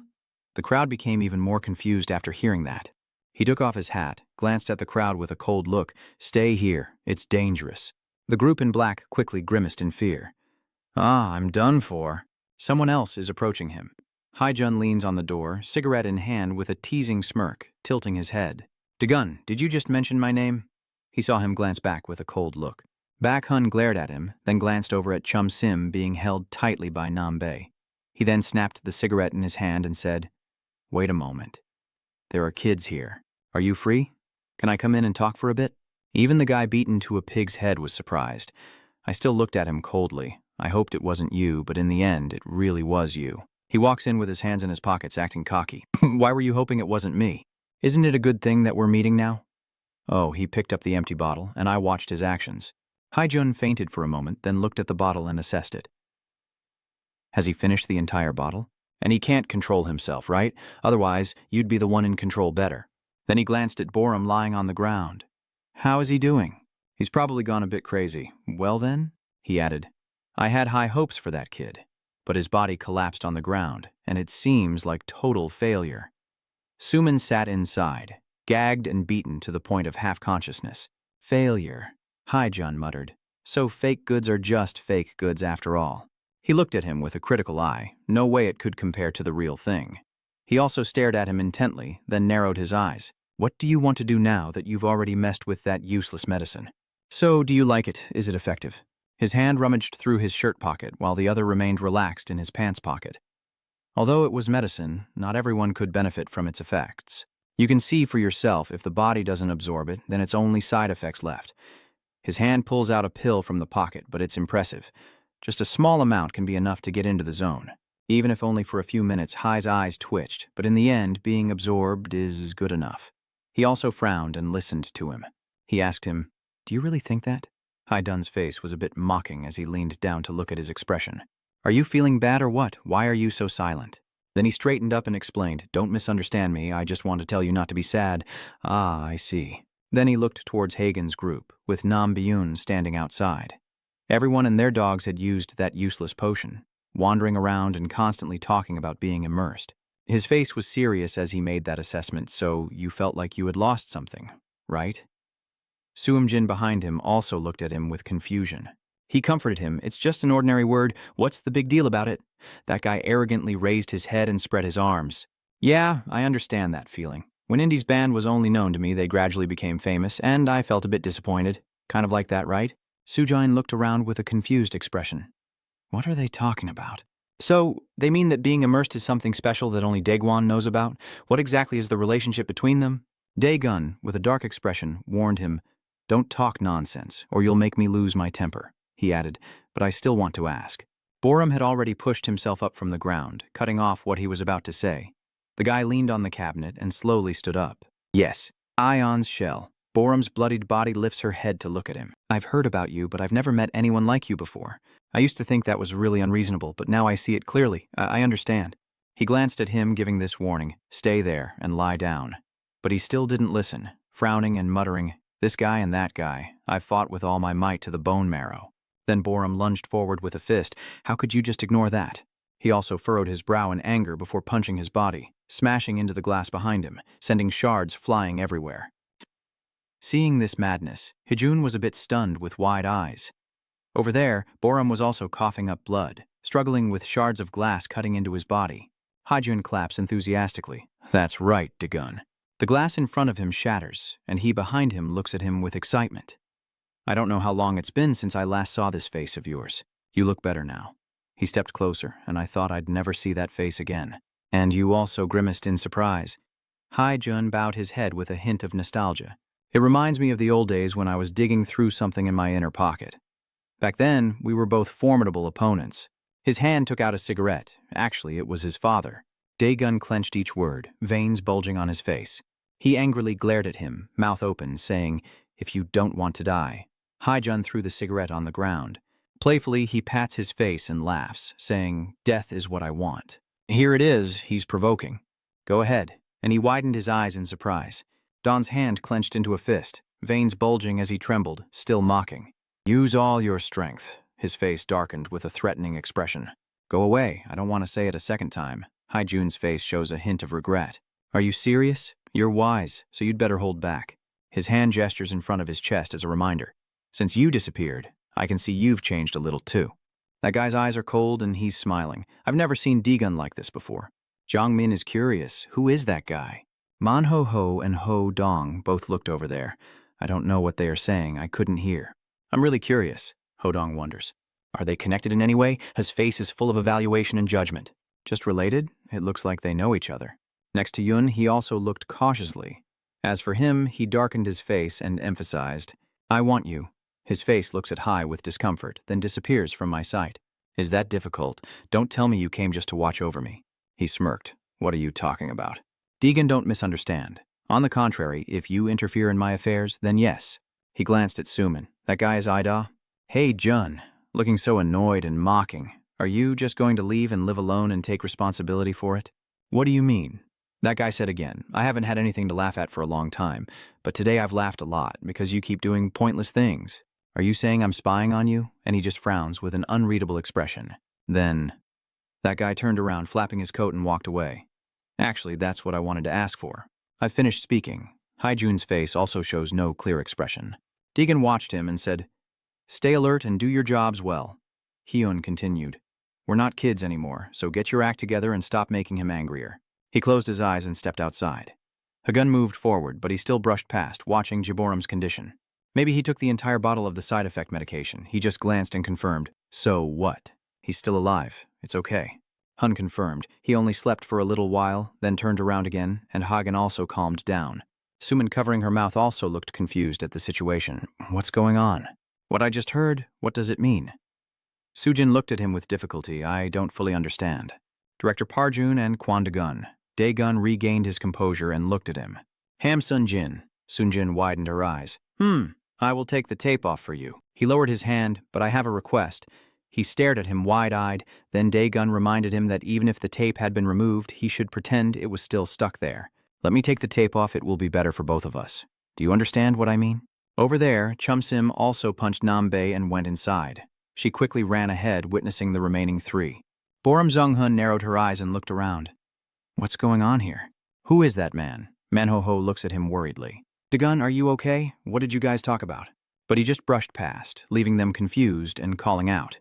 The crowd became even more confused after hearing that. He took off his hat, glanced at the crowd with a cold look. Stay here. It's dangerous. The group in black quickly grimaced in fear. I'm done for. Someone else is approaching him. Haijun leans on the door, cigarette in hand with a teasing smirk, tilting his head. Daegun, did you just mention my name? He saw him glance back with a cold look. Baek Hun glared at him, then glanced over at Chum Sim being held tightly by Nambae. He then snapped the cigarette in his hand and said, Wait a moment. There are kids here. Are you free? Can I come in and talk for a bit? Even the guy beaten to a pig's head was surprised. I still looked at him coldly. I hoped it wasn't you, but in the end, it really was you. He walks in with his hands in his pockets, acting cocky. Why were you hoping it wasn't me? Isn't it a good thing that we're meeting now? Oh, he picked up the empty bottle, and I watched his actions. Haijun fainted for a moment, then looked at the bottle and assessed it. Has he finished the entire bottle? And he can't control himself, right? Otherwise, you'd be the one in control better. Then he glanced at Borum lying on the ground. How is he doing? He's probably gone a bit crazy. Well then, he added, I had high hopes for that kid. But his body collapsed on the ground, and it seems like total failure. Suman sat inside, gagged and beaten to the point of half-consciousness. Failure, Haijun muttered. So fake goods are just fake goods after all. He looked at him with a critical eye. No way it could compare to the real thing. He also stared at him intently, then narrowed his eyes. What do you want to do now that you've already messed with that useless medicine? So, do you like it? Is it effective? His hand rummaged through his shirt pocket while the other remained relaxed in his pants pocket. Although it was medicine, not everyone could benefit from its effects. You can see for yourself if the body doesn't absorb it, then it's only side effects left. His hand pulls out a pill from the pocket, but it's impressive. Just a small amount can be enough to get into the zone. Even if only for a few minutes, Hai's eyes twitched, but in the end, being absorbed is good enough. He also frowned and listened to him. He asked him, Do you really think that? Haidun's face was a bit mocking as he leaned down to look at his expression. Are you feeling bad or what? Why are you so silent? Then he straightened up and explained, Don't misunderstand me, I just want to tell you not to be sad. Ah, I see. Then he looked towards Hagen's group, with Nam Byun standing outside. Everyone and their dogs had used that useless potion, wandering around and constantly talking about being immersed. His face was serious as he made that assessment, so you felt like you had lost something, right? Suimjin behind him also looked at him with confusion. He comforted him, It's just an ordinary word, what's the big deal about it? That guy arrogantly raised his head and spread his arms. Yeah, I understand that feeling. When Indy's band was only known to me, they gradually became famous, and I felt a bit disappointed. Kind of like that, right? Sujin looked around with a confused expression. What are they talking about? So, they mean that being immersed is something special that only Daegwon knows about? What exactly is the relationship between them? Daegun, with a dark expression, warned him, Don't talk nonsense, or you'll make me lose my temper, he added, but I still want to ask. Borum had already pushed himself up from the ground, cutting off what he was about to say. The guy leaned on the cabinet and slowly stood up. Yes, Ion's shell. Borum's bloodied body lifts her head to look at him. I've heard about you, but I've never met anyone like you before. I used to think that was really unreasonable, but now I see it clearly. I understand. He glanced at him, giving this warning, stay there and lie down. But he still didn't listen, frowning and muttering, this guy and that guy, I've fought with all my might to the bone marrow. Then Borum lunged forward with a fist. How could you just ignore that? He also furrowed his brow in anger before punching his body, smashing into the glass behind him, sending shards flying everywhere. Seeing this madness, Hijun was a bit stunned with wide eyes. Over there, Borum was also coughing up blood, struggling with shards of glass cutting into his body. Hijun claps enthusiastically. That's right, Dagun. The glass in front of him shatters, and he behind him looks at him with excitement. I don't know how long it's been since I last saw this face of yours. You look better now. He stepped closer, and I thought I'd never see that face again. And you also grimaced in surprise. Hijun bowed his head with a hint of nostalgia. It reminds me of the old days when I was digging through something in my inner pocket. Back then, we were both formidable opponents. His hand took out a cigarette. Actually, it was his father. Daegun clenched each word, veins bulging on his face. He angrily glared at him, mouth open, saying, if you don't want to die. Hijun threw the cigarette on the ground. Playfully, he pats his face and laughs, saying, death is what I want. Here it is, he's provoking. Go ahead. And he widened his eyes in surprise. Don's hand clenched into a fist, veins bulging as he trembled, still mocking. Use all your strength. His face darkened with a threatening expression. Go away, I don't want to say it a second time. Hijun's face shows a hint of regret. Are you serious? You're wise, so you'd better hold back. His hand gestures in front of his chest as a reminder. Since you disappeared, I can see you've changed a little too. That guy's eyes are cold and he's smiling. I've never seen Daegun like this before. Jiangmin is curious. Who is that guy? Manho Ho and Ho Dong both looked over there. I don't know what they are saying. I couldn't hear. I'm really curious, Ho Dong wonders. Are they connected in any way? His face is full of evaluation and judgment. Just related? It looks like they know each other. Next to Yun, he also looked cautiously. As for him, he darkened his face and emphasized, I want you. His face looks at Hai with discomfort, then disappears from my sight. Is that difficult? Don't tell me you came just to watch over me. He smirked. What are you talking about? Daegun, don't misunderstand. On the contrary, if you interfere in my affairs, then yes. He glanced at Suman. That guy is Ida? Hey, Jun. Looking so annoyed and mocking. Are you just going to leave and live alone and take responsibility for it? What do you mean? That guy said again, I haven't had anything to laugh at for a long time, but today I've laughed a lot because you keep doing pointless things. Are you saying I'm spying on you? And he just frowns with an unreadable expression. Then, that guy turned around, flapping his coat, and walked away. Actually, that's what I wanted to ask for. I've finished speaking. Haijun's face also shows no clear expression. Daegun watched him and said, stay alert and do your jobs well. Hyun continued, we're not kids anymore, so get your act together and stop making him angrier. He closed his eyes and stepped outside. Hagun moved forward, but he still brushed past, watching Jaborum's condition. Maybe he took the entire bottle of the side effect medication. He just glanced and confirmed, so what? He's still alive. It's okay. Hun confirmed. He only slept for a little while, then turned around again, and Hagen also calmed down. Suman, covering her mouth, also looked confused at the situation. What's going on? What I just heard, what does it mean? Sujin looked at him with difficulty. I don't fully understand. Director Parjun and Kwon Daegun. Daegun regained his composure and looked at him. Ham Sunjin. Sunjin widened her eyes. I will take the tape off for you. He lowered his hand, but I have a request. He stared at him wide-eyed, then Daegun reminded him that even if the tape had been removed, he should pretend it was still stuck there. Let me take the tape off, it will be better for both of us. Do you understand what I mean? Over there, Chumsim also punched Nambae and went inside. She quickly ran ahead, witnessing the remaining three. Borum Zunghun narrowed her eyes and looked around. What's going on here? Who is that man? Manho-ho looks at him worriedly. Daegun, are you okay? What did you guys talk about? But he just brushed past, leaving them confused and calling out.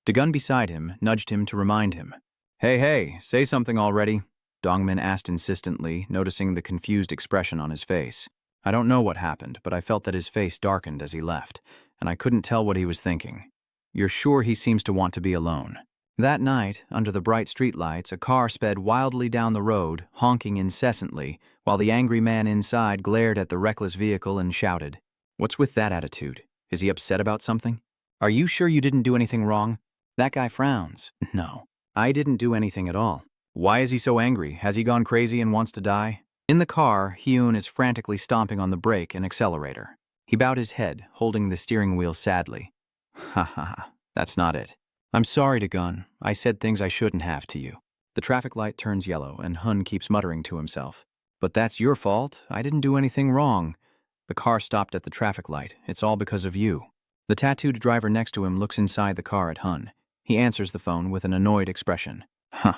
Daegun beside him nudged him to remind him. Hey, say something already, Dongmin asked insistently, noticing the confused expression on his face. I don't know what happened, but I felt that his face darkened as he left, and I couldn't tell what he was thinking. You're sure he seems to want to be alone? That night, under the bright streetlights, a car sped wildly down the road, honking incessantly, while the angry man inside glared at the reckless vehicle and shouted, What's with that attitude? Is he upset about something? Are you sure you didn't do anything wrong? That guy frowns. No, I didn't do anything at all. Why is he so angry? Has he gone crazy and wants to die? In the car, Hyun is frantically stomping on the brake and accelerator. He bowed his head, holding the steering wheel sadly. Ha ha ha, that's not it. I'm sorry, Dagon. I said things I shouldn't have to you. The traffic light turns yellow, and Hun keeps muttering to himself. But that's your fault. I didn't do anything wrong. The car stopped at the traffic light. It's all because of you. The tattooed driver next to him looks inside the car at Hun. He answers the phone with an annoyed expression.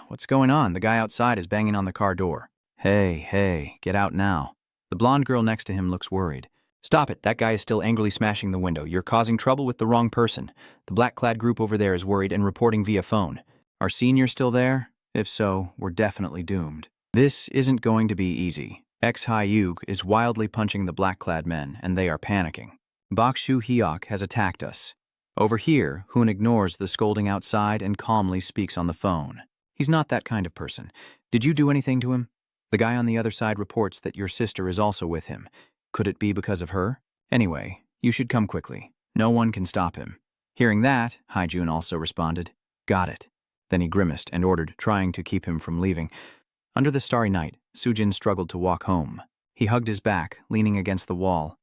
What's going on? The guy outside is banging on the car door. Hey, get out now. The blonde girl next to him looks worried. Stop it, that guy is still angrily smashing the window. You're causing trouble with the wrong person. The black-clad group over there is worried and reporting via phone. Are seniors still there? If so, we're definitely doomed. This isn't going to be easy. Ex-Hyuk is wildly punching the black-clad men, and they are panicking. Bak Shu-hyuk has attacked us. Over here, Hoon ignores the scolding outside and calmly speaks on the phone. He's not that kind of person. Did you do anything to him? The guy on the other side reports that your sister is also with him. Could it be because of her? Anyway, you should come quickly. No one can stop him. Hearing that, Haijun also responded. Got it. Then he grimaced and ordered, trying to keep him from leaving. Under the starry night, Sujin struggled to walk home. He hugged his back, leaning against the wall.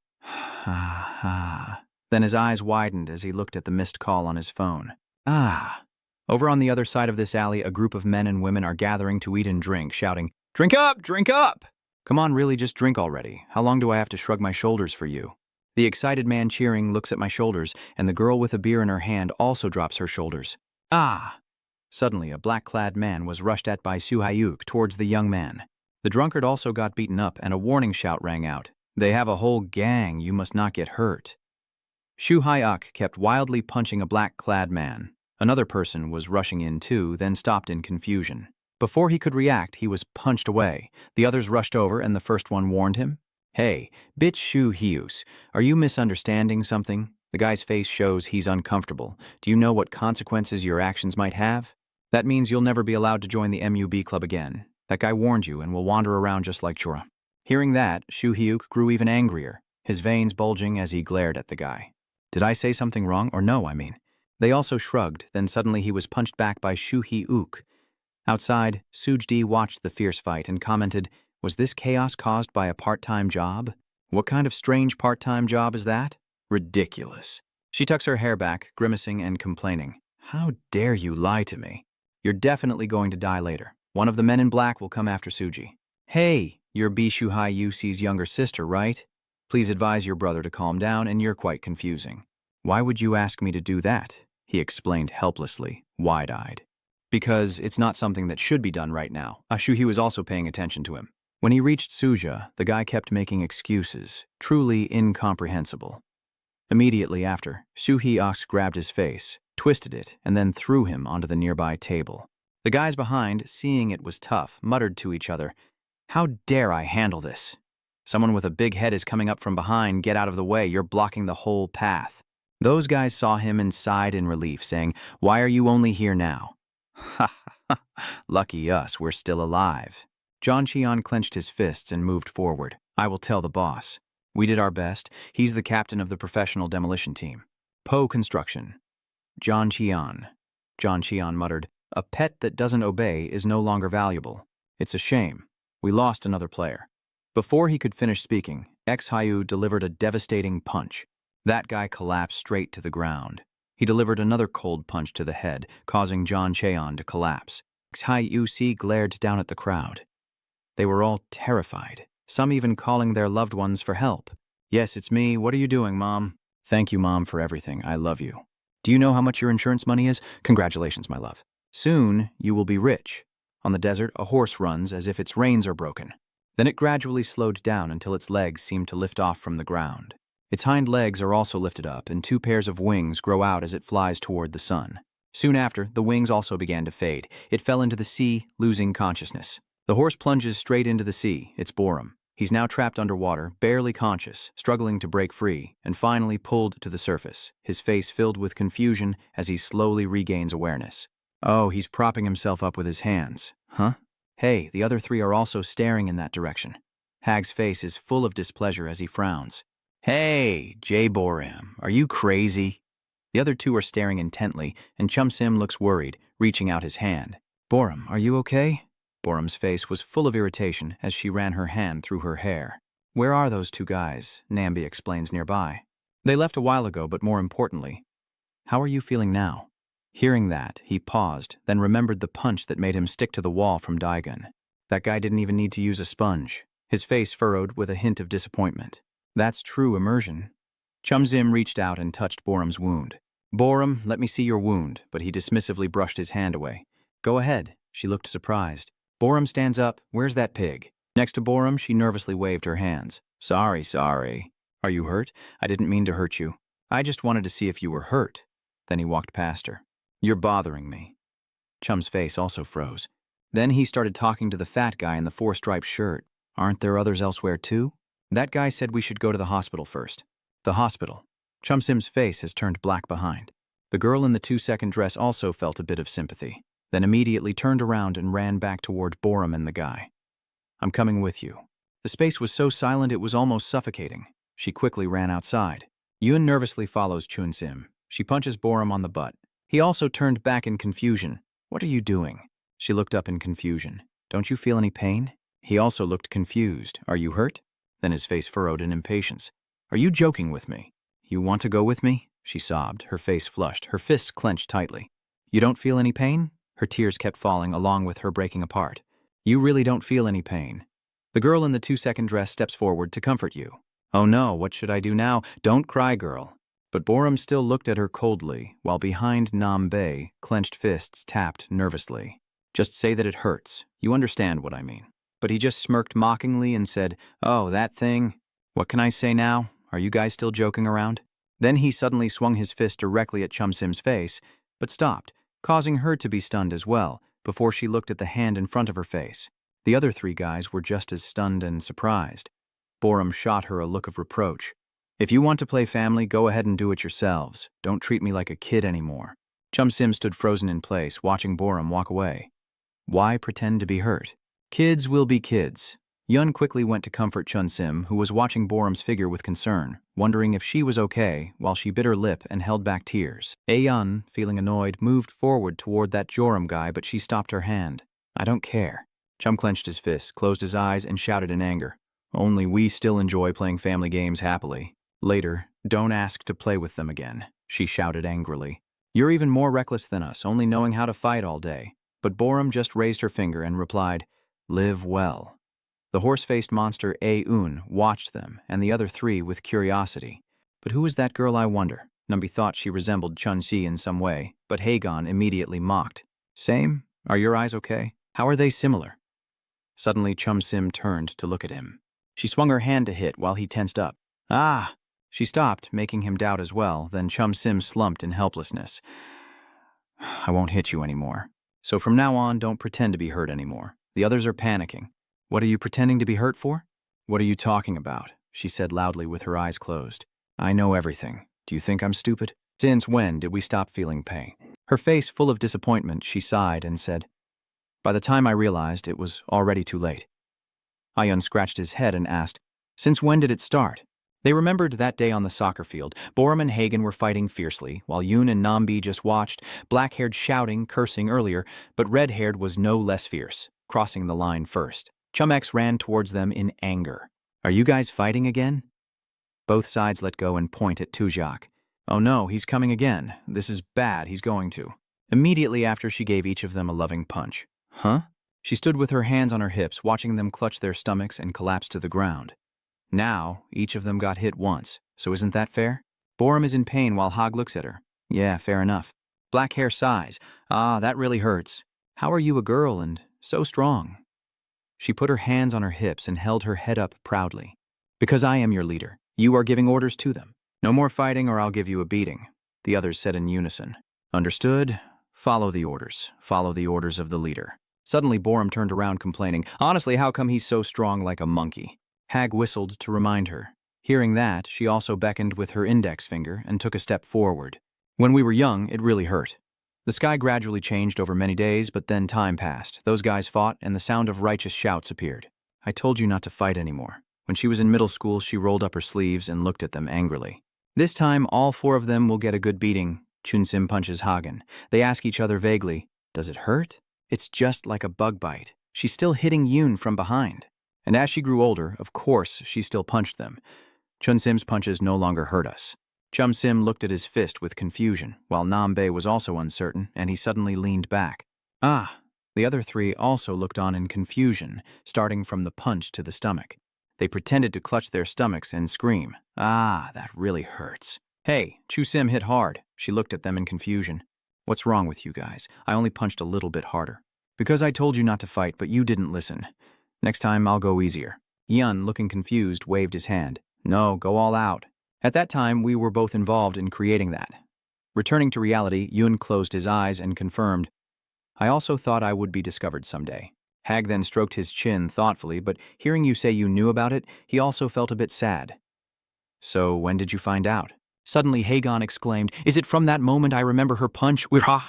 Then his eyes widened as he looked at the missed call on his phone. Over on the other side of this alley, a group of men and women are gathering to eat and drink, shouting, Drink up! Drink up! Come on, really, just drink already. How long do I have to shrug my shoulders for you? The excited man cheering looks at my shoulders, and the girl with a beer in her hand also drops her shoulders. Suddenly, a black-clad man was rushed at by Soo-hyuk towards the young man. The drunkard also got beaten up, and a warning shout rang out. They have a whole gang, you must not get hurt. Soo-hyuk kept wildly punching a black-clad man. Another person was rushing in too, then stopped in confusion. Before he could react, he was punched away. The others rushed over, and the first one warned him. Hey, bitch Soo-hyus, are you misunderstanding something? The guy's face shows he's uncomfortable. Do you know what consequences your actions might have? That means you'll never be allowed to join the MUB club again. That guy warned you and will wander around just like Chora. Hearing that, Soo-hyuk grew even angrier, his veins bulging as he glared at the guy. Did I say something wrong? Or no, I mean. They also shrugged, then suddenly he was punched back by Soo-hyuk. Outside, Sujdi watched the fierce fight and commented, Was this chaos caused by a part-time job? What kind of strange part-time job is that? Ridiculous. She tucks her hair back, grimacing and complaining. How dare you lie to me? You're definitely going to die later. One of the men in black will come after Suji. Hey, you're Bishu Hyusi's younger sister, right? Please advise your brother to calm down, and you're quite confusing. Why would you ask me to do that? He explained helplessly, wide-eyed. Because it's not something that should be done right now. Shuhyi was also paying attention to him. When he reached Suja, the guy kept making excuses, truly incomprehensible. Immediately after, Soo-hyuk grabbed his face, twisted it, and then threw him onto the nearby table. The guys behind, seeing it was tough, muttered to each other, How dare I handle this? Someone with a big head is coming up from behind. Get out of the way, you're blocking the whole path. Those guys saw him and sighed in relief, saying, Why are you only here now? Ha ha ha, lucky us, we're still alive. John Cheon clenched his fists and moved forward. I will tell the boss. We did our best. He's the captain of the professional demolition team. Poe Construction. John Cheon. John Cheon muttered, A pet that doesn't obey is no longer valuable. It's a shame. We lost another player. Before he could finish speaking, ex-Hyu delivered a devastating punch. That guy collapsed straight to the ground. He delivered another cold punch to the head, causing John Cheon to collapse. Ex-Hyuc glared down at the crowd. They were all terrified, some even calling their loved ones for help. Yes, it's me. What are you doing, Mom? Thank you, Mom, for everything. I love you. Do you know how much your insurance money is? Congratulations, my love. Soon, you will be rich. On the desert, a horse runs as if its reins are broken. Then it gradually slowed down until its legs seemed to lift off from the ground. Its hind legs are also lifted up, and 2 pairs of wings grow out as it flies toward the sun. Soon after, the wings also began to fade. It fell into the sea, losing consciousness. The horse plunges straight into the sea. It's Borum. He's now trapped underwater, barely conscious, struggling to break free, and finally pulled to the surface, his face filled with confusion as he slowly regains awareness. Oh, he's propping himself up with his hands. Huh? Hey, the other 3 are also staring in that direction. Hag's face is full of displeasure as he frowns. Hey, Jay Boram, are you crazy? The other two are staring intently, and Chum Sim looks worried, reaching out his hand. Boram, are you okay? Boram's face was full of irritation as she ran her hand through her hair. Where are those two guys? Nambi explains nearby. They left a while ago, but more importantly, how are you feeling now? Hearing that, he paused, then remembered the punch that made him stick to the wall from Daigon. That guy didn't even need to use a sponge, his face furrowed with a hint of disappointment. That's true immersion. Chum Sim reached out and touched Boram's wound. Boram, let me see your wound, but he dismissively brushed his hand away. Go ahead. She looked surprised. Boram stands up. Where's that pig? Next to Boram, she nervously waved her hands. Sorry. Are you hurt? I didn't mean to hurt you. I just wanted to see if you were hurt. Then he walked past her. You're bothering me. Chum's face also froze. Then he started talking to the fat guy in the four-striped shirt. Aren't there others elsewhere too? That guy said we should go to the hospital first. The hospital. Chum Sim's face has turned black behind. The girl in the 2-second dress also felt a bit of sympathy, then immediately turned around and ran back toward Boram and the guy. I'm coming with you. The space was so silent it was almost suffocating. She quickly ran outside. Yun nervously follows Chun Sim. She punches Boram on the butt. He also turned back in confusion. What are you doing? She looked up in confusion. Don't you feel any pain? He also looked confused. Are you hurt? Then his face furrowed in impatience. Are you joking with me? You want to go with me? She sobbed, her face flushed, her fists clenched tightly. You don't feel any pain? Her tears kept falling along with her breaking apart. You really don't feel any pain. The girl in the 2-second dress steps forward to comfort you. Oh no, what should I do now? Don't cry, girl. But Boram still looked at her coldly, while behind Nam Bei, clenched fists tapped nervously. Just say that it hurts. You understand what I mean. But he just smirked mockingly and said, Oh, that thing. What can I say now? Are you guys still joking around? Then he suddenly swung his fist directly at Chum Sim's face, but stopped, causing her to be stunned as well, before she looked at the hand in front of her face. The other three guys were just as stunned and surprised. Boram shot her a look of reproach. If you want to play family, go ahead and do it yourselves. Don't treat me like a kid anymore. Chum Sim stood frozen in place, watching Boram walk away. Why pretend to be hurt? Kids will be kids. Yun quickly went to comfort Chun Sim, who was watching Boram's figure with concern, wondering if she was okay, while she bit her lip and held back tears. Yun, feeling annoyed, moved forward toward that Joram guy, but she stopped her hand. I don't care. Chum clenched his fists, closed his eyes, and shouted in anger. Only we still enjoy playing family games happily. Later, don't ask to play with them again, she shouted angrily. You're even more reckless than us, only knowing how to fight all day. But Boram just raised her finger and replied, Live well. The horse-faced monster Un watched them and the other three with curiosity. But who is that girl, I wonder? Numbi thought she resembled Chun-Chi in some way, but Hagon immediately mocked. Same? Are your eyes okay? How are they similar? Suddenly Chum Sim turned to look at him. She swung her hand to hit while he tensed up. Ah! She stopped, making him doubt as well, then Chum Sim slumped in helplessness. I won't hit you anymore. So from now on, don't pretend to be hurt anymore. The others are panicking. What are you pretending to be hurt for? What are you talking about? She said loudly with her eyes closed. I know everything. Do you think I'm stupid? Since when did we stop feeling pain? Her face full of disappointment, she sighed and said, By the time I realized, it was already too late. Ayun scratched his head and asked, Since when did it start? They remembered that day on the soccer field. Boram and Hagen were fighting fiercely, while Yun and Nambi just watched, black-haired shouting, cursing earlier, but red-haired was no less fierce, crossing the line first. Chum X ran towards them in anger. Are you guys fighting again? Both sides let go and point at Tujak. Oh no, he's coming again. This is bad, he's going to. Immediately after, she gave each of them a loving punch. Huh? She stood with her hands on her hips, watching them clutch their stomachs and collapse to the ground. Now, each of them got hit once, so isn't that fair? Boram is in pain while Hog looks at her. Yeah, fair enough. Black hair sighs. Ah, that really hurts. How are you a girl and so strong? She put her hands on her hips and held her head up proudly. Because I am your leader. You are giving orders to them. No more fighting or I'll give you a beating, the others said in unison. Understood? Follow the orders. Follow the orders of the leader. Suddenly, Boram turned around complaining, Honestly, how come he's so strong like a monkey? Hag whistled to remind her. Hearing that, she also beckoned with her index finger and took a step forward. When we were young, it really hurt. The sky gradually changed over many days, but then time passed. Those guys fought, and the sound of righteous shouts appeared. I told you not to fight anymore. When she was in middle school, she rolled up her sleeves and looked at them angrily. This time, all four of them will get a good beating. Chunsim punches Hagen. They ask each other vaguely, does it hurt? It's just like a bug bite. She's still hitting Yoon from behind. And as she grew older, of course, she still punched them. Chunsim's punches no longer hurt us. Chumsim looked at his fist with confusion, while Nambe was also uncertain, and he suddenly leaned back. Ah! The other three also looked on in confusion, starting from the punch to the stomach. They pretended to clutch their stomachs and scream. Ah, that really hurts. Hey, Chusim hit hard. She looked at them in confusion. What's wrong with you guys? I only punched a little bit harder. Because I told you not to fight, but you didn't listen. Next time, I'll go easier. Yun, looking confused, waved his hand. No, go all out. At that time, we were both involved in creating that. Returning to reality, Yun closed his eyes and confirmed, I also thought I would be discovered someday. Hag then stroked his chin thoughtfully, but hearing you say you knew about it, he also felt a bit sad. So when did you find out? Suddenly Hagon exclaimed, Is it from that moment I remember her punch? Wira!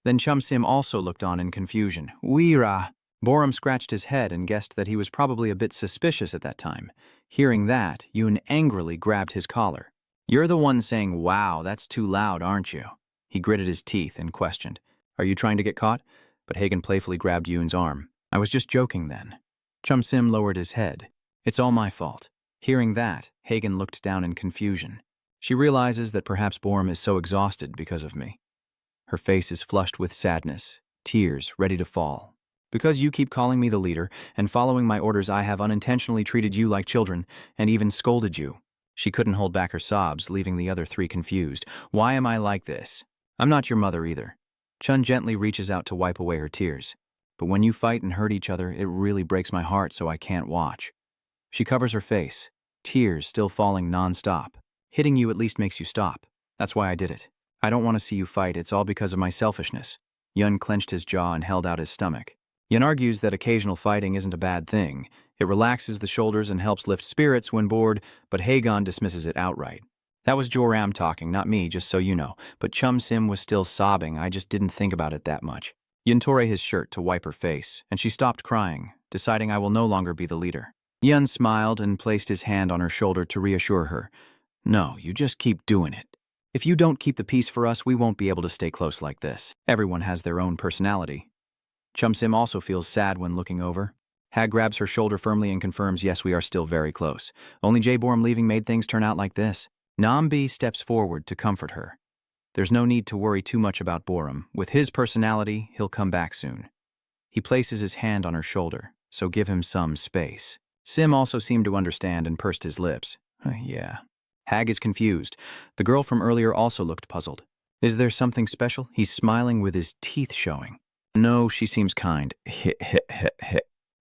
Then Chumsim also looked on in confusion. Wira! Borum scratched his head and guessed that he was probably a bit suspicious at that time. Hearing that, Yoon angrily grabbed his collar. You're the one saying, wow, that's too loud, aren't you? He gritted his teeth and questioned. Are you trying to get caught? But Hagen playfully grabbed Yoon's arm. I was just joking then. Chumsim lowered his head. It's all my fault. Hearing that, Hagen looked down in confusion. She realizes that perhaps Borum is so exhausted because of me. Her face is flushed with sadness, tears ready to fall. Because you keep calling me the leader and following my orders, I have unintentionally treated you like children and even scolded you. She couldn't hold back her sobs, leaving the other three confused. Why am I like this? I'm not your mother either. Chun gently reaches out to wipe away her tears. But when you fight and hurt each other, it really breaks my heart, so I can't watch. She covers her face, tears still falling non-stop. Hitting you at least makes you stop. That's why I did it. I don't want to see you fight, it's all because of my selfishness. Yun clenched his jaw and held out his stomach. Yun argues that occasional fighting isn't a bad thing. It relaxes the shoulders and helps lift spirits when bored, but Hagon dismisses it outright. That was Joram talking, not me, just so you know. But Chum Sim was still sobbing, I just didn't think about it that much. Yun tore his shirt to wipe her face, and she stopped crying, deciding I will no longer be the leader. Yun smiled and placed his hand on her shoulder to reassure her. No, you just keep doing it. If you don't keep the peace for us, we won't be able to stay close like this. Everyone has their own personality. Chum Sim also feels sad when looking over. Hag grabs her shoulder firmly and confirms, yes, we are still very close. Only J. Borum leaving made things turn out like this. Nambi steps forward to comfort her. There's no need to worry too much about Borum. With his personality, he'll come back soon. He places his hand on her shoulder, so give him some space. Sim also seemed to understand and pursed his lips. Yeah. Hag is confused. The girl from earlier also looked puzzled. Is there something special? He's smiling with his teeth showing. No, she seems kind.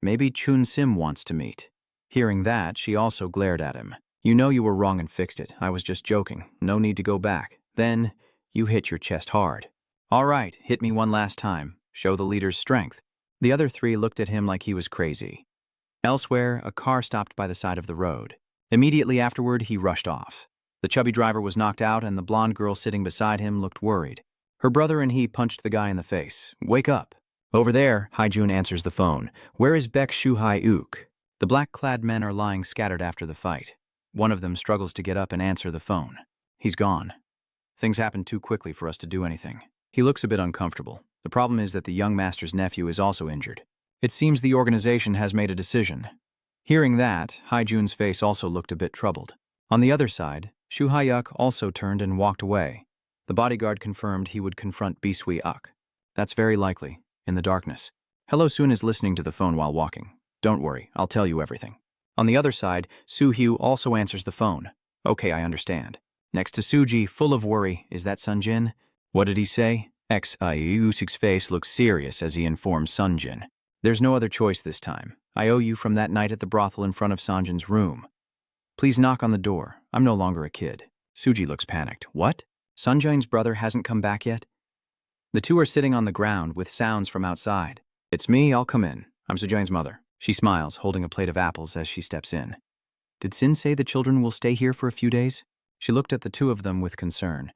Maybe Chun Sim wants to meet. Hearing that, she also glared at him. You know you were wrong and fixed it. I was just joking. No need to go back. Then, you hit your chest hard. All right, hit me one last time. Show the leader's strength. The other three looked at him like he was crazy. Elsewhere, a car stopped by the side of the road. Immediately afterward, he rushed off. The chubby driver was knocked out, and the blonde girl sitting beside him looked worried. Her brother and he punched the guy in the face. Wake up. Over there, Haijun answers the phone. Where is Baek Shuhai-uk? The black-clad men are lying scattered after the fight. One of them struggles to get up and answer the phone. He's gone. Things happened too quickly for us to do anything. He looks a bit uncomfortable. The problem is that the young master's nephew is also injured. It seems the organization has made a decision. Hearing that, Haijun's face also looked a bit troubled. On the other side, Shuhai-uk also turned and walked away. The bodyguard confirmed he would confront Bisui-uk. That's very likely, in the darkness. Hello Soon is listening to the phone while walking. Don't worry, I'll tell you everything. On the other side, Soo-hyu also answers the phone. Okay, I understand. Next to Suji, full of worry, is that Sunjin? What did he say? X-I-Usik's face looks serious as he informs Sunjin. There's no other choice this time. I owe you from that night at the brothel in front of Sanjin's room. Please knock on the door. I'm no longer a kid. Suji looks panicked. What? Sunjin's brother hasn't come back yet? The two are sitting on the ground with sounds from outside. It's me, I'll come in. I'm Sujin's mother. She smiles, holding a plate of apples as she steps in. Did Sin say the children will stay here for a few days? She looked at the two of them with concern.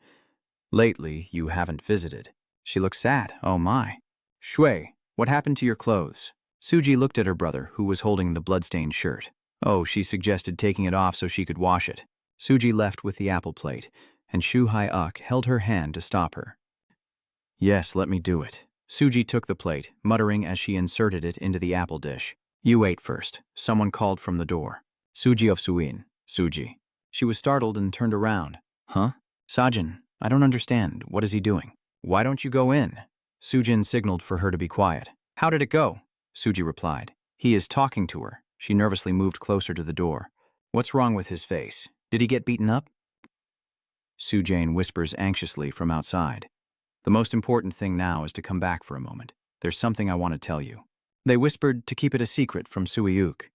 Lately, you haven't visited. She looks sad. Oh my. Shui, what happened to your clothes? Suji looked at her brother, who was holding the bloodstained shirt. Oh, she suggested taking it off so she could wash it. Suji left with the apple plate, and Shu Hai-uk held her hand to stop her. Yes, let me do it. Suji took the plate, muttering as she inserted it into the apple dish. You ate first. Someone called from the door. Suji of Suin. Suji. She was startled and turned around. Huh? Sajin, I don't understand. What is he doing? Why don't you go in? Sujin signaled for her to be quiet. How did it go? Suji replied. He is talking to her. She nervously moved closer to the door. What's wrong with his face? Did he get beaten up? Sujane whispers anxiously from outside. The most important thing now is to come back for a moment. There's something I want to tell you. They whispered to keep it a secret from Sui-uk.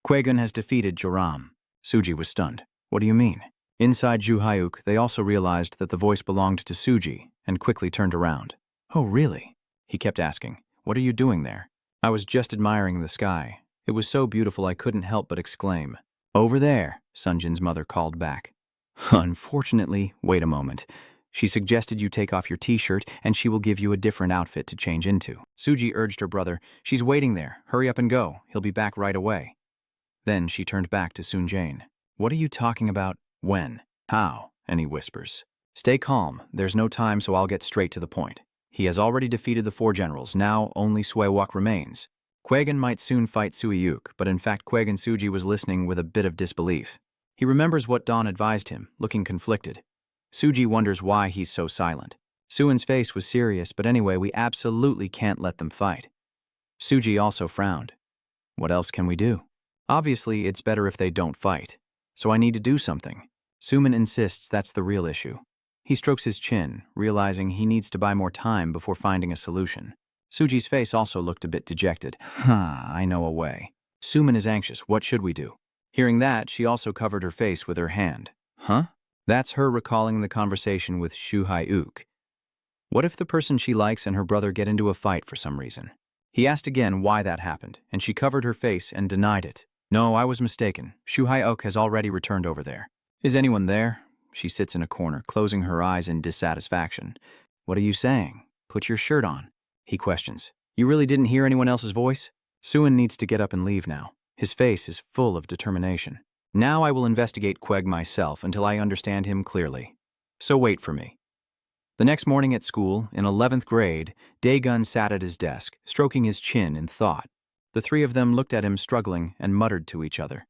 Qui-gon has defeated Joram. Suji was stunned. What do you mean? Inside Ju Hyuk, they also realized that the voice belonged to Suji and quickly turned around. Oh, really? He kept asking, what are you doing there? I was just admiring the sky. It was so beautiful I couldn't help but exclaim. Over there, Sunjin's mother called back. Unfortunately, wait a moment. She suggested you take off your t-shirt and she will give you a different outfit to change into. Suji urged her brother, she's waiting there. Hurry up and go. He'll be back right away. Then she turned back to Sunjane. What are you talking about? When? How? And he whispers. Stay calm. There's no time, so I'll get straight to the point. He has already defeated the 4 generals. Now only Sui-wuk remains. Qui-gon might soon fight Sui-uk, but in fact Qui-gon Suji was listening with a bit of disbelief. He remembers what Dawn advised him, looking conflicted. Suji wonders why he's so silent. Suin's face was serious, but anyway, we absolutely can't let them fight. Suji also frowned. What else can we do? Obviously, it's better if they don't fight. So I need to do something. Suman insists that's the real issue. He strokes his chin, realizing he needs to buy more time before finding a solution. Suji's face also looked a bit dejected. I know a way. Suman is anxious. What should we do? Hearing that, she also covered her face with her hand. Huh? That's her recalling the conversation with Shu Hai-uk. What if the person she likes and her brother get into a fight for some reason? He asked again why that happened, and she covered her face and denied it. No, I was mistaken. Shu Hai-uk has already returned over there. Is anyone there? She sits in a corner, closing her eyes in dissatisfaction. What are you saying? Put your shirt on. He questions. You really didn't hear anyone else's voice? Suin needs to get up and leave now. His face is full of determination. Now I will investigate Queg myself until I understand him clearly. So wait for me. The next morning at school, in 11th grade, Daegun sat at his desk, stroking his chin in thought. The 3 of them looked at him struggling and muttered to each other.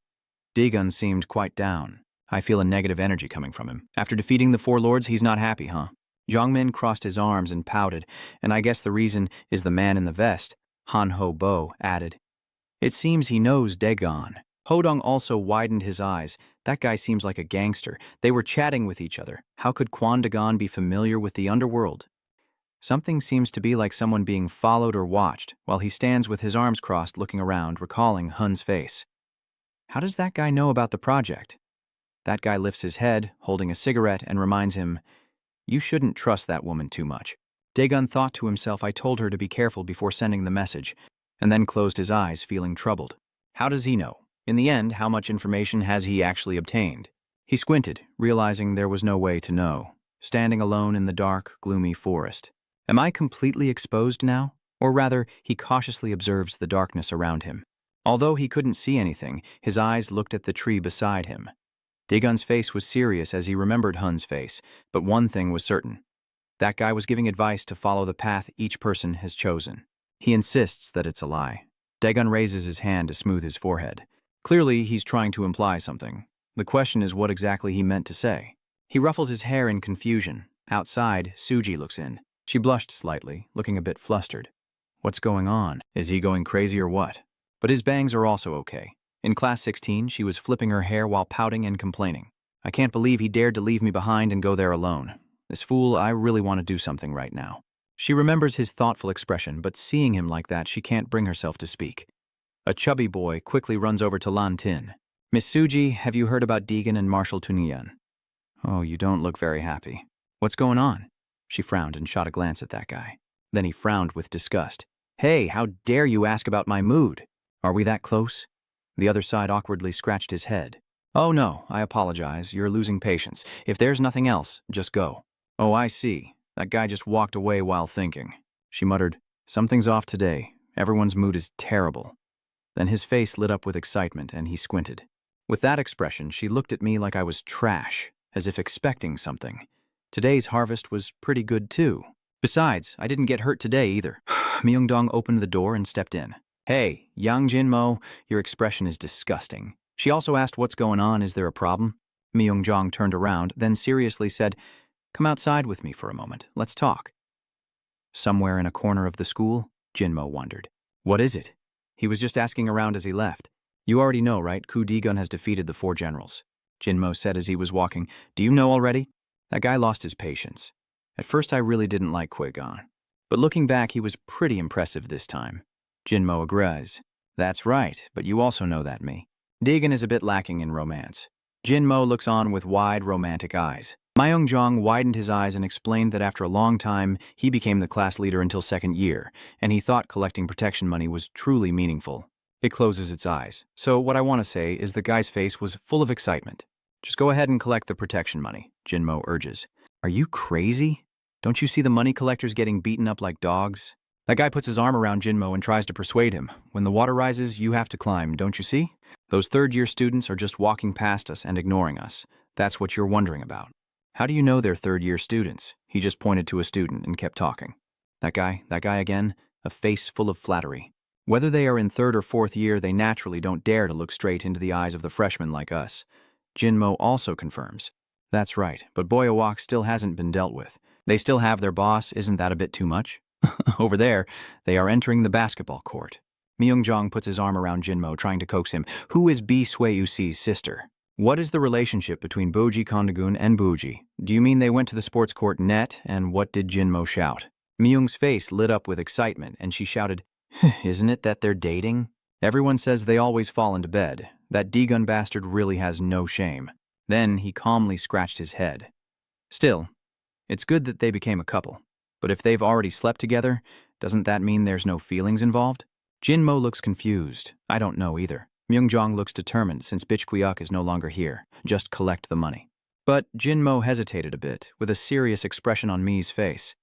Daegun seemed quite down. I feel a negative energy coming from him. After defeating the 4 lords, he's not happy, huh? Jongmin crossed his arms and pouted, and I guess the reason is the man in the vest, Han Ho-bo added. It seems he knows Daegun. Hodong also widened his eyes. That guy seems like a gangster. They were chatting with each other. How could Quan Dagon be familiar with the underworld? Something seems to be like someone being followed or watched, while he stands with his arms crossed looking around, recalling Hun's face. How does that guy know about the project? That guy lifts his head, holding a cigarette, and reminds him, you shouldn't trust that woman too much. Daegun thought to himself, I told her to be careful before sending the message, and then closed his eyes, feeling troubled. How does he know? In the end, how much information has he actually obtained? He squinted, realizing there was no way to know, standing alone in the dark, gloomy forest. Am I completely exposed now? Or rather, he cautiously observes the darkness around him. Although he couldn't see anything, his eyes looked at the tree beside him. Daegun's face was serious as he remembered Hun's face, but one thing was certain. That guy was giving advice to follow the path each person has chosen. He insists that it's a lie. Daegun raises his hand to smooth his forehead. Clearly, he's trying to imply something. The question is what exactly he meant to say. He ruffles his hair in confusion. Outside, Suji looks in. She blushed slightly, looking a bit flustered. What's going on? Is he going crazy or what? But his bangs are also okay. In class 16, she was flipping her hair while pouting and complaining. I can't believe he dared to leave me behind and go there alone. This fool, I really want to do something right now. She remembers his thoughtful expression, but seeing him like that, she can't bring herself to speak. A chubby boy quickly runs over to Lan Tin. Miss Suji, have you heard about Deegan and Marshal Tunian? Oh, you don't look very happy. What's going on? She frowned and shot a glance at that guy. Then he frowned with disgust. Hey, how dare you ask about my mood? Are we that close? The other side awkwardly scratched his head. Oh no, I apologize. You're losing patience. If there's nothing else, just go. Oh, I see. That guy just walked away while thinking. She muttered, something's off today. Everyone's mood is terrible. Then his face lit up with excitement and he squinted. With that expression, she looked at me like I was trash, as if expecting something. Today's harvest was pretty good too. Besides, I didn't get hurt today either. Myung-dong opened the door and stepped in. Hey, Yang Jin-mo, your expression is disgusting. She also asked what's going on, is there a problem? Myung-jong turned around, then seriously said, come outside with me for a moment, let's talk. Somewhere in a corner of the school, Jin-mo wondered. What is it? He was just asking around as he left. You already know, right? Ku Di-gun has defeated the 4 generals. Jin-mo said as he was walking. Do you know already? That guy lost his patience. At first I really didn't like Qui-gon. But looking back, he was pretty impressive this time. Jin-mo agrees. That's right, but you also know that me. Di-gun is a bit lacking in romance. Jin-mo looks on with wide, romantic eyes. Myung-jong widened his eyes and explained that after a long time, he became the class leader until 2nd year, and he thought collecting protection money was truly meaningful. It closes its eyes. So what I want to say is the guy's face was full of excitement. Just go ahead and collect the protection money, Jin-mo urges. Are you crazy? Don't you see the money collectors getting beaten up like dogs? That guy puts his arm around Jin-mo and tries to persuade him. When the water rises, you have to climb, don't you see? Those 3rd-year students are just walking past us and ignoring us. That's what you're wondering about. How do you know they're 3rd-year students? He just pointed to a student and kept talking. That guy again, a face full of flattery. Whether they are in 3rd or 4th year, they naturally don't dare to look straight into the eyes of the freshmen like us. Jin-mo also confirms. That's right, but Boyawak still hasn't been dealt with. They still have their boss, isn't that a bit too much? Over there, they are entering the basketball court. Myung-jong puts his arm around Jin-mo, trying to coax him. Who is Bi Sui-usi's sister? What is the relationship between Boji Kondagun and Boji? Do you mean they went to the sports court net, and what did Jin-mo shout? Myung's face lit up with excitement, and she shouted, isn't it that they're dating? Everyone says they always fall into bed. That D-gun bastard really has no shame. Then he calmly scratched his head. Still, it's good that they became a couple. But if they've already slept together, doesn't that mean there's no feelings involved? Jin-mo looks confused. I don't know either. Myung-jong looks determined since Bitch Kuyuk is no longer here. Just collect the money. But Jin-mo hesitated a bit, with a serious expression on Mi's face.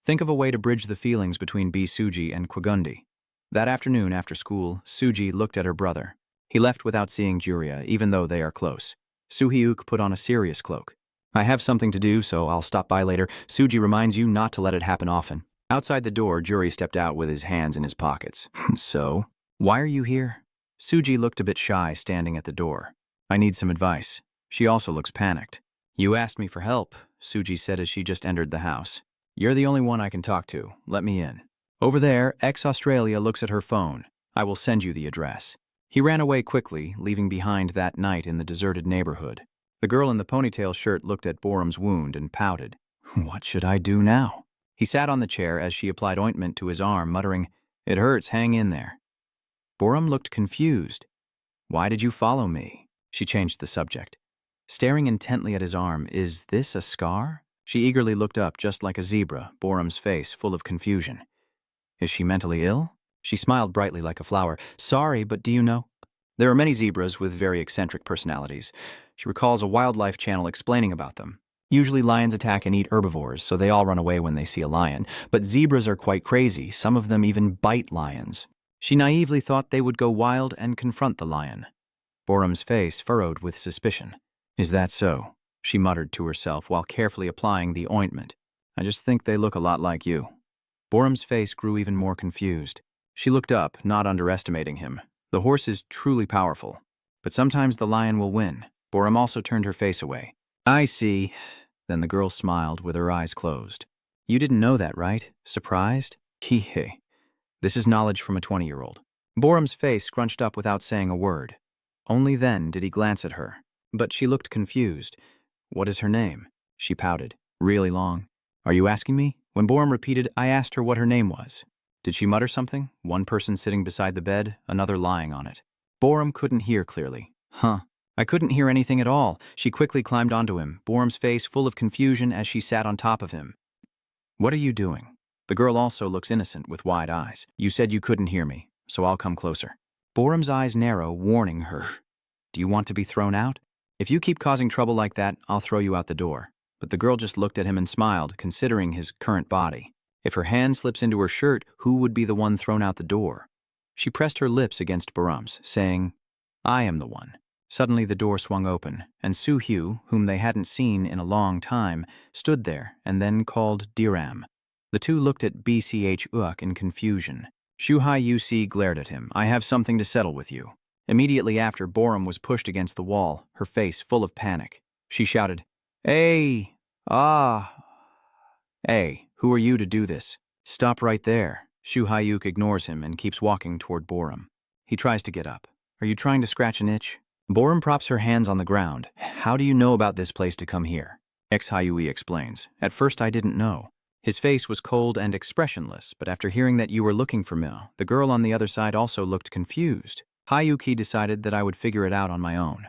Think of a way to bridge the feelings between Bi Suji and Kwagundi. That afternoon after school, Suji looked at her brother. He left without seeing Juria, even though they are close. Suhyuk put on a serious cloak. I have something to do, so I'll stop by later. Suji reminds you not to let it happen often. Outside the door, Juri stepped out with his hands in his pockets. So? Why are you here? Suji looked a bit shy, standing at the door. I need some advice. She also looks panicked. You asked me for help, Suji said as she just entered the house. You're the only one I can talk to. Let me in. Over there, ex-Australia looks at her phone. I will send you the address. He ran away quickly, leaving behind that night in the deserted neighborhood. The girl in the ponytail shirt looked at Borum's wound and pouted. What should I do now? He sat on the chair as she applied ointment to his arm, muttering, It hurts, hang in there. Borum looked confused. Why did you follow me? She changed the subject. Staring intently at his arm, is this a scar? She eagerly looked up, just like a zebra, Borum's face full of confusion. Is she mentally ill? She smiled brightly like a flower. Sorry, but do you know? There are many zebras with very eccentric personalities. She recalls a wildlife channel explaining about them. Usually lions attack and eat herbivores, so they all run away when they see a lion. But zebras are quite crazy. Some of them even bite lions. She naively thought they would go wild and confront the lion. Borum's face furrowed with suspicion. Is that so? She muttered to herself while carefully applying the ointment. I just think they look a lot like you. Borum's face grew even more confused. She looked up, not underestimating him. The horse is truly powerful. But sometimes the lion will win. Borum also turned her face away. I see. Then the girl smiled with her eyes closed. You didn't know that, right? Surprised? Hee. This is knowledge from a 20-year-old. Borum's face scrunched up without saying a word. Only then did he glance at her. But she looked confused. What is her name? She pouted. Really long. Are you asking me? When Borum repeated, I asked her what her name was. Did she mutter something? One person sitting beside the bed, another lying on it. Borum couldn't hear clearly. I couldn't hear anything at all. She quickly climbed onto him, Borum's face full of confusion as she sat on top of him. What are you doing? The girl also looks innocent with wide eyes. You said you couldn't hear me, so I'll come closer. Borum's eyes narrow, warning her. Do you want to be thrown out? If you keep causing trouble like that, I'll throw you out the door. But the girl just looked at him and smiled, considering his current body. If her hand slips into her shirt, who would be the one thrown out the door? She pressed her lips against Baram's, saying, "I am the one." Suddenly the door swung open, and Soo-hyu, whom they hadn't seen in a long time, stood there and then called Diram. The two looked at Bch-uk in confusion. Shuhai-UC glared at him. "I have something to settle with you." Immediately after, Boram was pushed against the wall, her face full of panic. She shouted, "Hey! Ah! Hey, who are you to do this? Stop right there." Shuhai-uk ignores him and keeps walking toward Boram. He tries to get up. "Are you trying to scratch an itch?" Boram props her hands on the ground. "How do you know about this place to come here?" Ex-Hyui explains. "At first I didn't know." His face was cold and expressionless, but after hearing that you were looking for Mil, the girl on the other side also looked confused. Hyuki decided that I would figure it out on my own.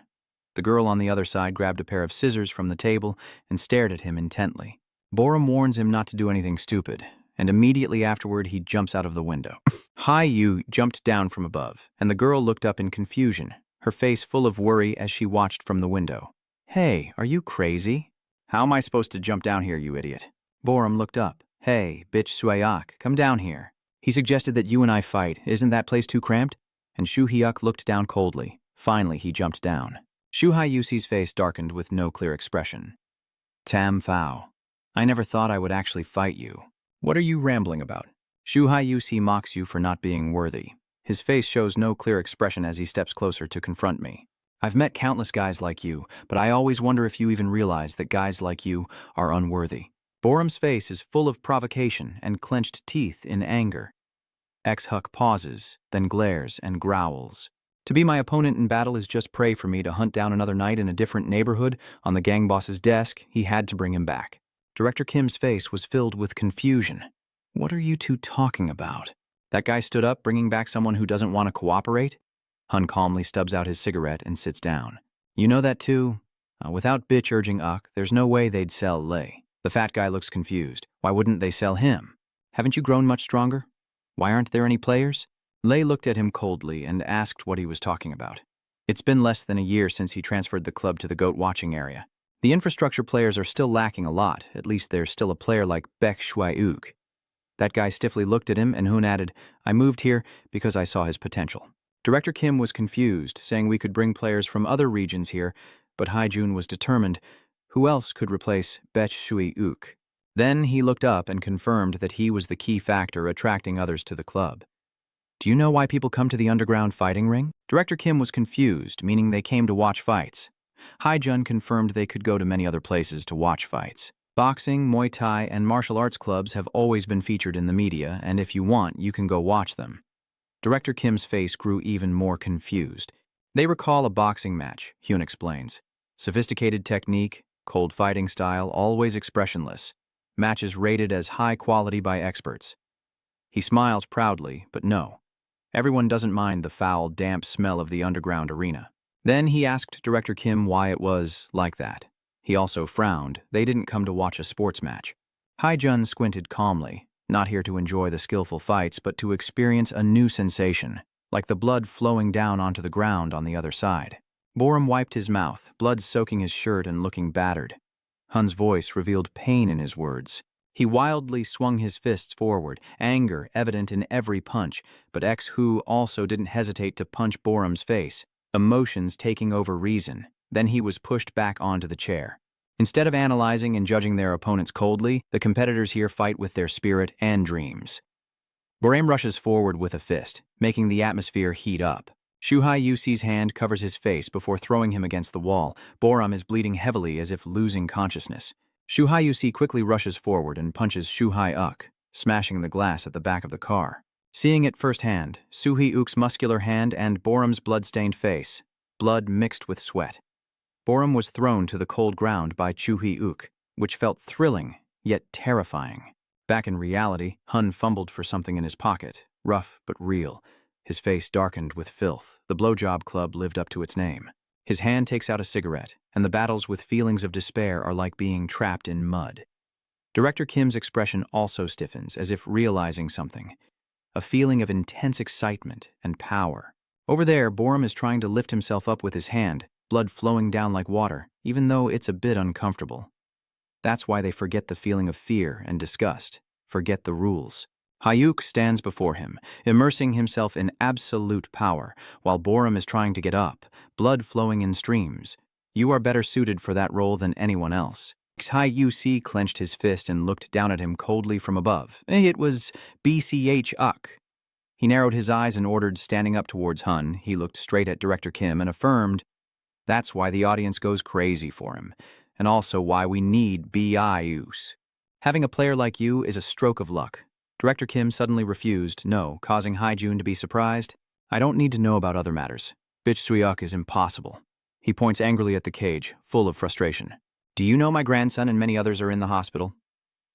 The girl on the other side grabbed a pair of scissors from the table and stared at him intently. Boram warns him not to do anything stupid, and immediately afterward he jumps out of the window. Hyu jumped down from above, and the girl looked up in confusion, her face full of worry as she watched from the window. "Hey, are you crazy? How am I supposed to jump down here, you idiot?" Boram looked up. "Hey, bitch Suayak, come down here. He suggested that you and I fight. Isn't that place too cramped?" And Shu-hyuk looked down coldly. Finally, he jumped down. Shuhai-Yusi's face darkened with no clear expression. "Tam Phao. I never thought I would actually fight you. What are you rambling about?" Shuhai-Yusi mocks you for not being worthy. His face shows no clear expression as he steps closer to confront me. "I've met countless guys like you, but I always wonder if you even realize that guys like you are unworthy." Boram's face is full of provocation and clenched teeth in anger. Ex-Huck pauses, then glares and growls. "To be my opponent in battle is just prey for me to hunt down another night in a different neighborhood on the gang boss's desk. He had to bring him back." Director Kim's face was filled with confusion. "What are you two talking about? That guy stood up, bringing back someone who doesn't want to cooperate?" Hun calmly stubs out his cigarette and sits down. "You know that too? Without bitch urging Uck, there's no way they'd sell Lei." The fat guy looks confused. "Why wouldn't they sell him? Haven't you grown much stronger? Why aren't there any players?" Lei looked at him coldly and asked what he was talking about. It's been less than a year since he transferred the club to the goat watching area. The infrastructure players are still lacking a lot. At least there's still a player like Baek Shui-uk. That guy stiffly looked at him, and Hoon added, "I moved here because I saw his potential." Director Kim was confused, saying we could bring players from other regions here, but Haijun was determined. Who else could replace Baek Shui-uk? Then he looked up and confirmed that he was the key factor attracting others to the club. "Do you know why people come to the underground fighting ring?" Director Kim was confused, meaning they came to watch fights. Haijun confirmed they could go to many other places to watch fights. Boxing, Muay Thai, and martial arts clubs have always been featured in the media, and if you want, you can go watch them. Director Kim's face grew even more confused. "They recall a boxing match," Hyun explains. "Sophisticated technique, cold fighting style, always expressionless. Matches rated as high quality by experts." He smiles proudly, but no. Everyone doesn't mind the foul, damp smell of the underground arena. Then he asked Director Kim why it was like that. He also frowned. They didn't come to watch a sports match. Haijun squinted calmly, not here to enjoy the skillful fights, but to experience a new sensation, like the blood flowing down onto the ground on the other side. Boram wiped his mouth, blood soaking his shirt and looking battered. Hun's voice revealed pain in his words. He wildly swung his fists forward, anger evident in every punch, but Ex-Hu also didn't hesitate to punch Boram's face, emotions taking over reason. Then he was pushed back onto the chair. Instead of analyzing and judging their opponents coldly, the competitors here fight with their spirit and dreams. Boram rushes forward with a fist, making the atmosphere heat up. Shuhai-Yusi's hand covers his face before throwing him against the wall. Boram is bleeding heavily as if losing consciousness. Shuhai-Yusi quickly rushes forward and punches Shuhai-uk, smashing the glass at the back of the car. Seeing it firsthand, Suhi-uk's muscular hand and Boram's blood-stained face, blood mixed with sweat. Boram was thrown to the cold ground by Chuhi-uk, which felt thrilling, yet terrifying. Back in reality, Hun fumbled for something in his pocket, rough but real. His face darkened with filth. The blowjob club lived up to its name. His hand takes out a cigarette, and the battles with feelings of despair are like being trapped in mud. Director Kim's expression also stiffens, as if realizing something. A feeling of intense excitement and power. Over there, Boram is trying to lift himself up with his hand, blood flowing down like water, even though it's a bit uncomfortable. That's why they forget the feeling of fear and disgust, forget the rules. Hyuk stands before him, immersing himself in absolute power, while Borum is trying to get up, blood flowing in streams. You are better suited for that role than anyone else. Hyuk clenched his fist and looked down at him coldly from above. It was BCH Uk. He narrowed his eyes and ordered, standing up towards Hun. He looked straight at Director Kim and affirmed, "That's why the audience goes crazy for him, and also why we need BIUs. Having a player like you is a stroke of luck." Director Kim suddenly refused, no, causing Haijun to be surprised. "I don't need to know about other matters. Bitch Suyuk is impossible." He points angrily at the cage, full of frustration. "Do you know my grandson and many others are in the hospital?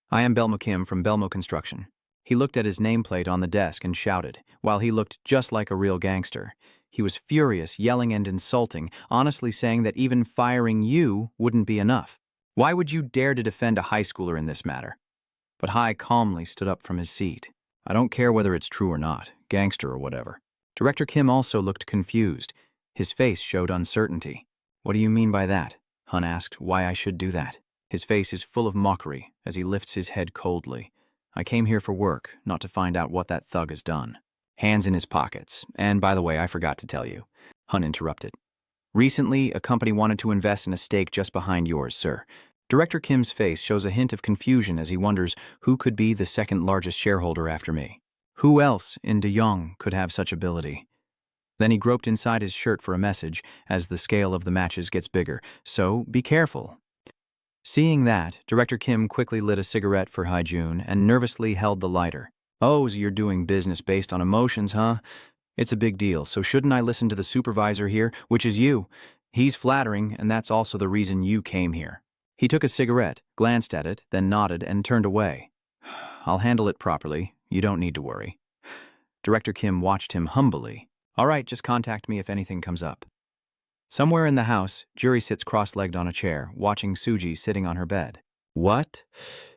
I am Belmo Kim from Belmo Construction." He looked at his nameplate on the desk and shouted, while he looked just like a real gangster. He was furious, yelling and insulting, honestly saying that even firing you wouldn't be enough. Why would you dare to defend a high schooler in this matter? But Hai calmly stood up from his seat. "I don't care whether it's true or not, gangster or whatever." Director Kim also looked confused. His face showed uncertainty. "What do you mean by that?" Hun asked why I should do that. His face is full of mockery as he lifts his head coldly. "I came here for work, not to find out what that thug has done." Hands in his pockets. "And by the way, I forgot to tell you," Hun interrupted. "Recently, a company wanted to invest in a stake just behind yours, sir." Director Kim's face shows a hint of confusion as he wonders who could be the second largest shareholder after me. Who else in De Jong could have such ability? Then he groped inside his shirt for a message as the scale of the matches gets bigger, so be careful. Seeing that, Director Kim quickly lit a cigarette for Haijun and nervously held the lighter. "Oh, so you're doing business based on emotions, huh? It's a big deal, so shouldn't I listen to the supervisor here, which is you? He's flattering, and that's also the reason you came here." He took a cigarette, glanced at it, then nodded and turned away. "I'll handle it properly. You don't need to worry." Director Kim watched him humbly. "All right, just contact me if anything comes up." Somewhere in the house, Juri sits cross-legged on a chair, watching Suji sitting on her bed. "What?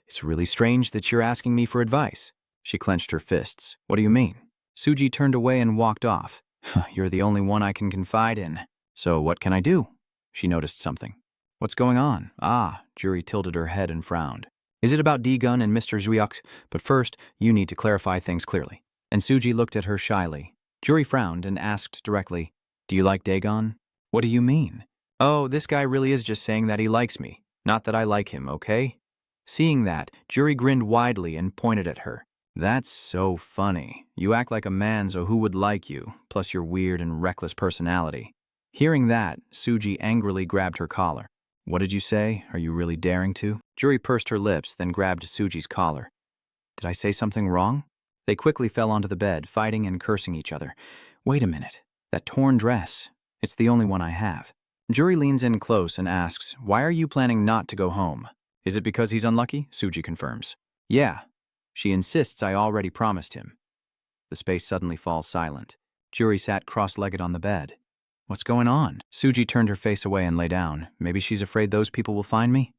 It's really strange that you're asking me for advice." She clenched her fists. "What do you mean?" Suji turned away and walked off. "You're the only one I can confide in. So what can I do?" She noticed something. "What's going on?" Juri tilted her head and frowned. "Is it about D-Gun and Mr. Zuyux? But first, you need to clarify things clearly." And Suji looked at her shyly. Juri frowned and asked directly, "Do you like Dagon?" "What do you mean?" "Oh, this guy really is just saying that he likes me, not that I like him, okay?" Seeing that, Juri grinned widely and pointed at her. "That's so funny. You act like a man, so who would like you, plus your weird and reckless personality." Hearing that, Suji angrily grabbed her collar. "What did you say? Are you really daring to?" Juri pursed her lips, then grabbed Suji's collar. "Did I say something wrong?" They quickly fell onto the bed, fighting and cursing each other. "Wait a minute. That torn dress. It's the only one I have." Juri leans in close and asks, "Why are you planning not to go home?" "Is it because he's unlucky?" Suji confirms. "Yeah." She insists I already promised him. The space suddenly falls silent. Juri sat cross-legged on the bed. "What's going on?" Suji turned her face away and lay down. "Maybe she's afraid those people will find me?"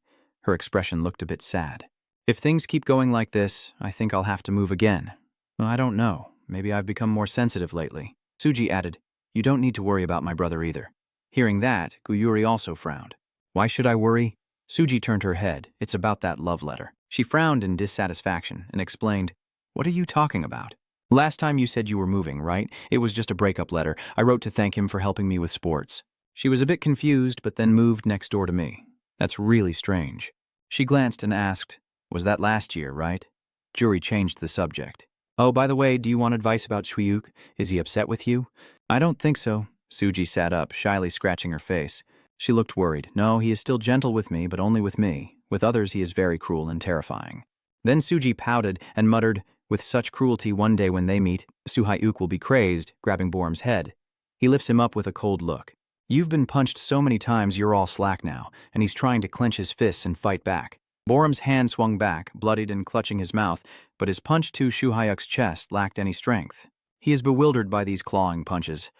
Her expression looked a bit sad. "If things keep going like this, I think I'll have to move again." "Well, I don't know. Maybe I've become more sensitive lately." Suji added, "You don't need to worry about my brother either." Hearing that, Guyuri also frowned. "Why should I worry?" Suji turned her head. "It's about that love letter." She frowned in dissatisfaction and explained, "What are you talking about?" "Last time you said you were moving, right? It was just a breakup letter. I wrote to thank him for helping me with sports." She was a bit confused, but then moved next door to me. "That's really strange." She glanced and asked, "Was that last year, right?" Juri changed the subject. "Oh, by the way, do you want advice about Shuyuk? Is he upset with you?" "I don't think so." Suji sat up, shyly scratching her face. She looked worried. "No, he is still gentle with me, but only with me. With others, he is very cruel and terrifying." Then Suji pouted and muttered, "With such cruelty, one day when they meet, Suhayuk will be crazed," grabbing Borum's head. He lifts him up with a cold look. "You've been punched so many times you're all slack now," and he's trying to clench his fists and fight back. Borum's hand swung back, bloodied and clutching his mouth, but his punch to Shuhayuk's chest lacked any strength. He is bewildered by these clawing punches.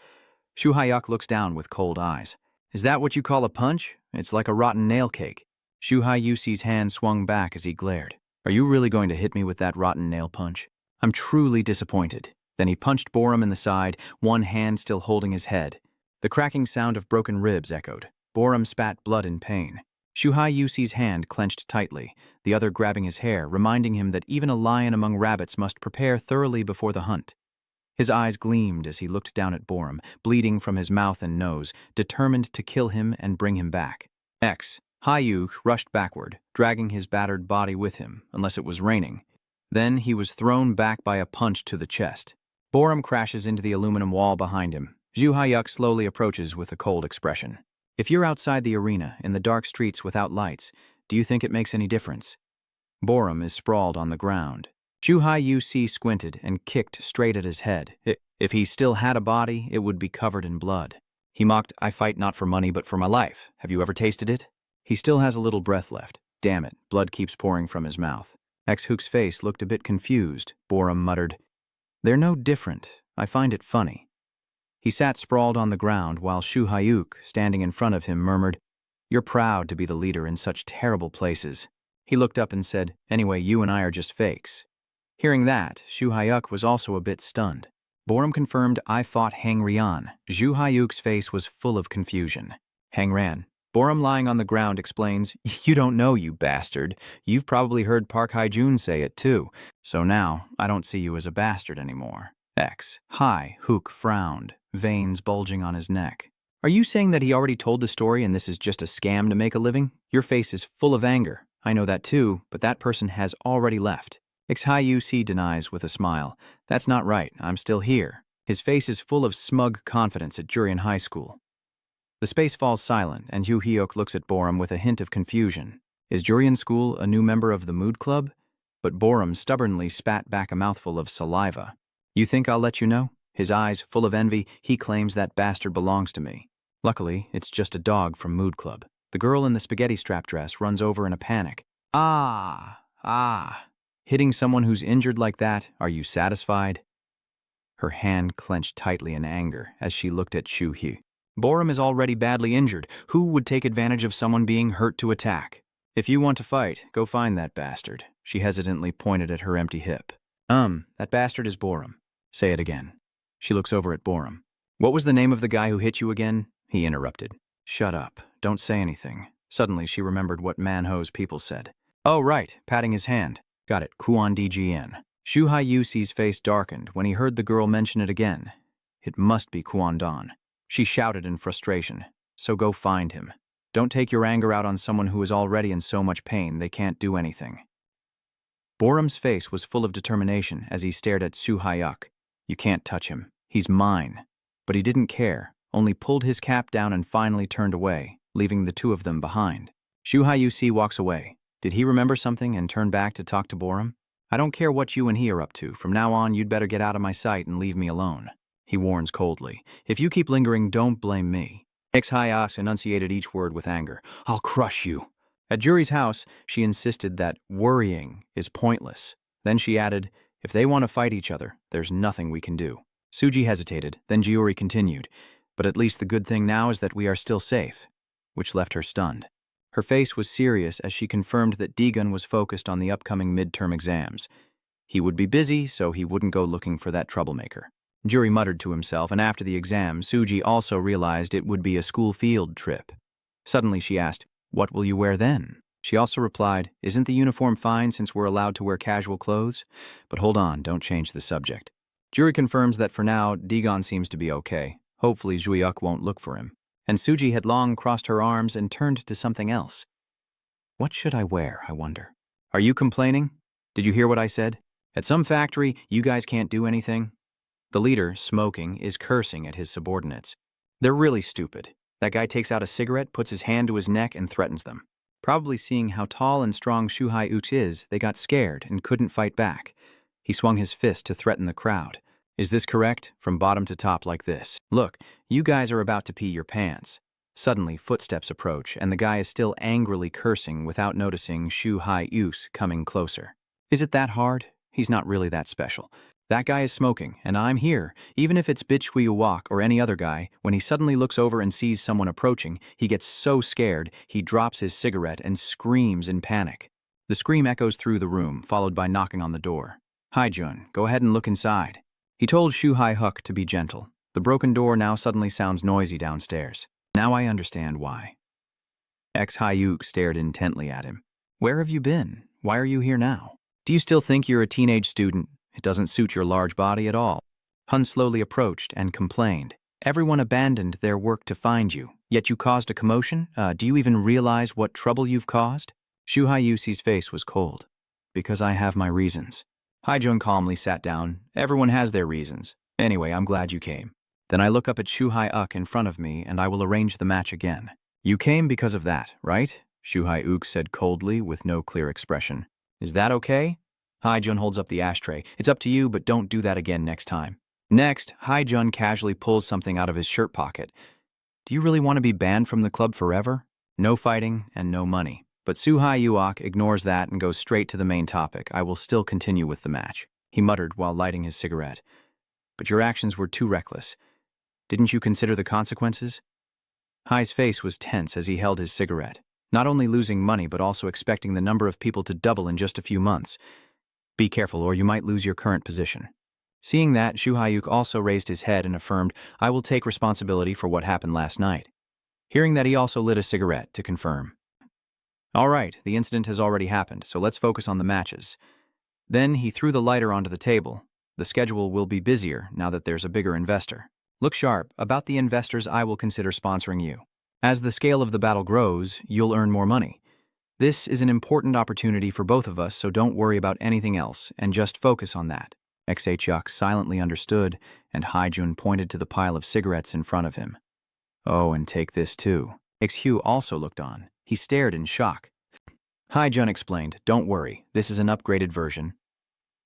Shuhayuk looks down with cold eyes. "Is that what you call a punch? It's like a rotten nail cake." Shuhayusi's hand swung back as he glared. "Are you really going to hit me with that rotten nail punch?" "I'm truly disappointed." Then he punched Borum in the side, one hand still holding his head. The cracking sound of broken ribs echoed. Borum spat blood in pain. Shuhai Yusi's hand clenched tightly, the other grabbing his hair, reminding him that even a lion among rabbits must prepare thoroughly before the hunt. His eyes gleamed as he looked down at Borum, bleeding from his mouth and nose, determined to kill him and bring him back. Hayuk rushed backward, dragging his battered body with him, unless it was raining. Then he was thrown back by a punch to the chest. Borum crashes into the aluminum wall behind him. Zhu Hayuk slowly approaches with a cold expression. If you're outside the arena, in the dark streets without lights, do you think it makes any difference? Borum is sprawled on the ground. Shuhai Yusi squinted and kicked straight at his head. If he still had a body, it would be covered in blood. He mocked, "I fight not for money but for my life. Have you ever tasted it?" He still has a little breath left. Damn it, blood keeps pouring from his mouth. X-Hook's face looked a bit confused. Borum muttered, "They're no different. I find it funny." He sat sprawled on the ground while Shu Hayuk, standing in front of him, murmured, "You're proud to be the leader in such terrible places." He looked up and said, "Anyway, you and I are just fakes." Hearing that, Shu Hayuk was also a bit stunned. Borum confirmed, "I fought Hang Rian." Zhu Hayuk's face was full of confusion. Hang Ran. Borum, lying on the ground, explains, "You don't know, you bastard. You've probably heard Park Hae-jun say it too. So now, I don't see you as a bastard anymore." Hook frowned, veins bulging on his neck. "Are you saying that he already told the story and this is just a scam to make a living? Your face is full of anger. I know that too, but that person has already left." Hayusi denies with a smile, "That's not right. I'm still here." His face is full of smug confidence at Jurian High School. The space falls silent, and Yu Hyuk looks at Borum with a hint of confusion. Is Jurian School a new member of the Mood Club? But Borum stubbornly spat back a mouthful of saliva. "You think I'll let you know?" His eyes full of envy, he claims that bastard belongs to me. Luckily, it's just a dog from Mood Club. The girl in the spaghetti strap dress runs over in a panic. Hitting someone who's injured like that, are you satisfied?" Her hand clenched tightly in anger as she looked at Shu Hye. "Borum is already badly injured. Who would take advantage of someone being hurt to attack? If you want to fight, go find that bastard." She hesitantly pointed at her empty hip. That bastard is Borum." "Say it again." She looks over at Borum. "What was the name of the guy who hit you again?" He interrupted. "Shut up. Don't say anything." Suddenly she remembered what Manho's people said. "Oh, right," patting his hand. "Got it, Kuan DGN." Shu Hayusi's face darkened when he heard the girl mention it again. It must be Kuan Don. She shouted in frustration, "So go find him. Don't take your anger out on someone who is already in so much pain they can't do anything." Borum's face was full of determination as he stared at Shu Hayuk. "You can't touch him. He's mine." But he didn't care, only pulled his cap down and finally turned away, leaving the two of them behind. Shu Hayusi walks away. Did he remember something and turn back to talk to Borum? "I don't care what you and he are up to. From now on, you'd better get out of my sight and leave me alone." He warns coldly. "If you keep lingering, don't blame me." Hayas enunciated each word with anger. "I'll crush you." At Juri's house, she insisted that worrying is pointless. Then she added, "If they want to fight each other, there's nothing we can do." Suji hesitated, then Jiuri continued, "But at least the good thing now is that we are still safe," which left her stunned. Her face was serious as she confirmed that Deegan was focused on the upcoming midterm exams. He would be busy, so he wouldn't go looking for that troublemaker. Juri muttered to himself, and after the exam, Suji also realized it would be a school field trip. Suddenly she asked, "What will you wear then?" She also replied, "Isn't the uniform fine since we're allowed to wear casual clothes?" But hold on, don't change the subject. Juri confirms that for now, Deegan seems to be okay. Hopefully Zhuiuk won't look for him. And Suji had long crossed her arms and turned to something else. "What should I wear, I wonder? Are you complaining? Did you hear what I said? At some factory, you guys can't do anything?" The leader, smoking, is cursing at his subordinates. "They're really stupid. That guy takes out a cigarette, puts his hand to his neck, and threatens them. Probably seeing how tall and strong Shu Hai-uch is, they got scared and couldn't fight back." He swung his fist to threaten the crowd. "Is this correct? From bottom to top like this. Look, you guys are about to pee your pants." Suddenly, footsteps approach, and the guy is still angrily cursing without noticing Shu Hai-uch coming closer. Is it that hard? He's not really that special. That guy is smoking, and I'm here. Even if it's Bitch Wak or any other guy, when he suddenly looks over and sees someone approaching, he gets so scared, he drops his cigarette and screams in panic. The scream echoes through the room, followed by knocking on the door. "Hi, Jun. Go ahead and look inside." He told Shu Hai-huk to be gentle. The broken door now suddenly sounds noisy downstairs. Now I understand why. Ex-Hyuk stared intently at him. Where have you been? Why are you here now? Do you still think you're a teenage student? It doesn't suit your large body at all. Hun slowly approached and complained. Everyone abandoned their work to find you, yet you caused a commotion? Do you even realize what trouble you've caused? Shu Hyusi's face was cold. Because I have my reasons. Haijun calmly sat down. Everyone has their reasons. Anyway, I'm glad you came. Then I look up at Shu Hyuk in front of me and I will arrange the match again. You came because of that, right? Shu Hyuk said coldly with no clear expression. Is that okay? Haijun holds up the ashtray. It's up to you, but don't do that again next time. Next, Haijun casually pulls something out of his shirt pocket. Do you really want to be banned from the club forever? No fighting and no money. But Soo Hyuk ignores that and goes straight to the main topic. I will still continue with the match, he muttered while lighting his cigarette. But your actions were too reckless. Didn't you consider the consequences? Hai's face was tense as he held his cigarette, not only losing money but also expecting the number of people to double in just a few months. Be careful or you might lose your current position. Seeing that, Shu Hyuk also raised his head and affirmed, I will take responsibility for what happened last night. Hearing that, he also lit a cigarette to confirm. All right, the incident has already happened, so let's focus on the matches. Then he threw the lighter onto the table. The schedule will be busier now that there's a bigger investor. Look sharp. About the investors, I will consider sponsoring you. As the scale of the battle grows, you'll earn more money. This is an important opportunity for both of us, so don't worry about anything else and just focus on that. Hyuk silently understood, and Haijun pointed to the pile of cigarettes in front of him. Oh, and take this too. Hyu also looked on. He stared in shock. Haijun explained, don't worry, this is an upgraded version.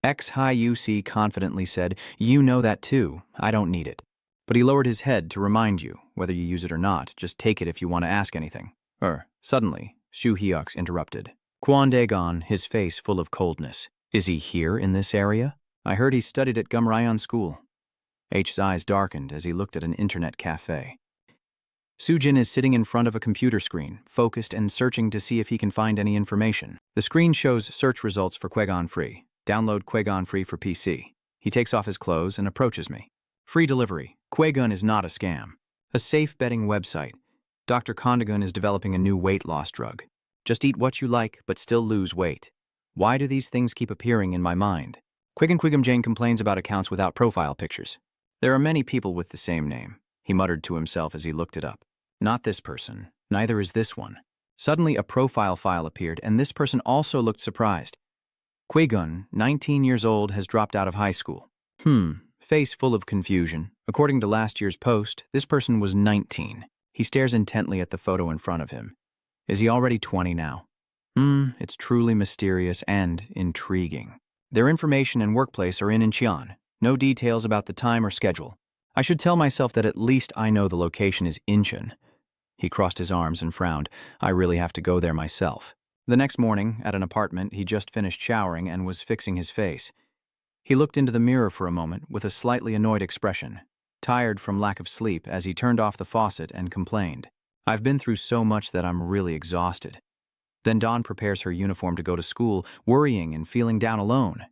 Hyuk confidently said, you know that too, I don't need it. But he lowered his head to remind you, whether you use it or not, just take it if you want to ask anything. Suddenly, Shu Hyuk interrupted. Kwon Daegon, his face full of coldness. Is he here in this area? I heard he studied at Gumrayon School. H's eyes darkened as he looked at an internet cafe. Sujin is sitting in front of a computer screen, focused and searching to see if he can find any information. The screen shows search results for Quagon Free. Download Quagon Free for PC. He takes off his clothes and approaches me. Free delivery. Quagon is not a scam. A safe betting website. Dr. Kondagun is developing a new weight loss drug. Just eat what you like, but still lose weight. Why do these things keep appearing in my mind? Quigum Jane complains about accounts without profile pictures. There are many people with the same name, he muttered to himself as he looked it up. Not this person. Neither is this one. Suddenly, a profile file appeared, and this person also looked surprised. Quagun, 19 years old, has dropped out of high school. Face full of confusion. According to last year's post, this person was 19. He stares intently at the photo in front of him. Is he already 20 now? It's truly mysterious and intriguing. Their information and workplace are in Incheon. No details about the time or schedule. I should tell myself that at least I know the location is Incheon. He crossed his arms and frowned. I really have to go there myself. The next morning, at an apartment, he just finished showering and was fixing his face. He looked into the mirror for a moment with a slightly annoyed expression, tired from lack of sleep as he turned off the faucet and complained. I've been through so much that I'm really exhausted. Then Dawn prepares her uniform to go to school, worrying and feeling down alone.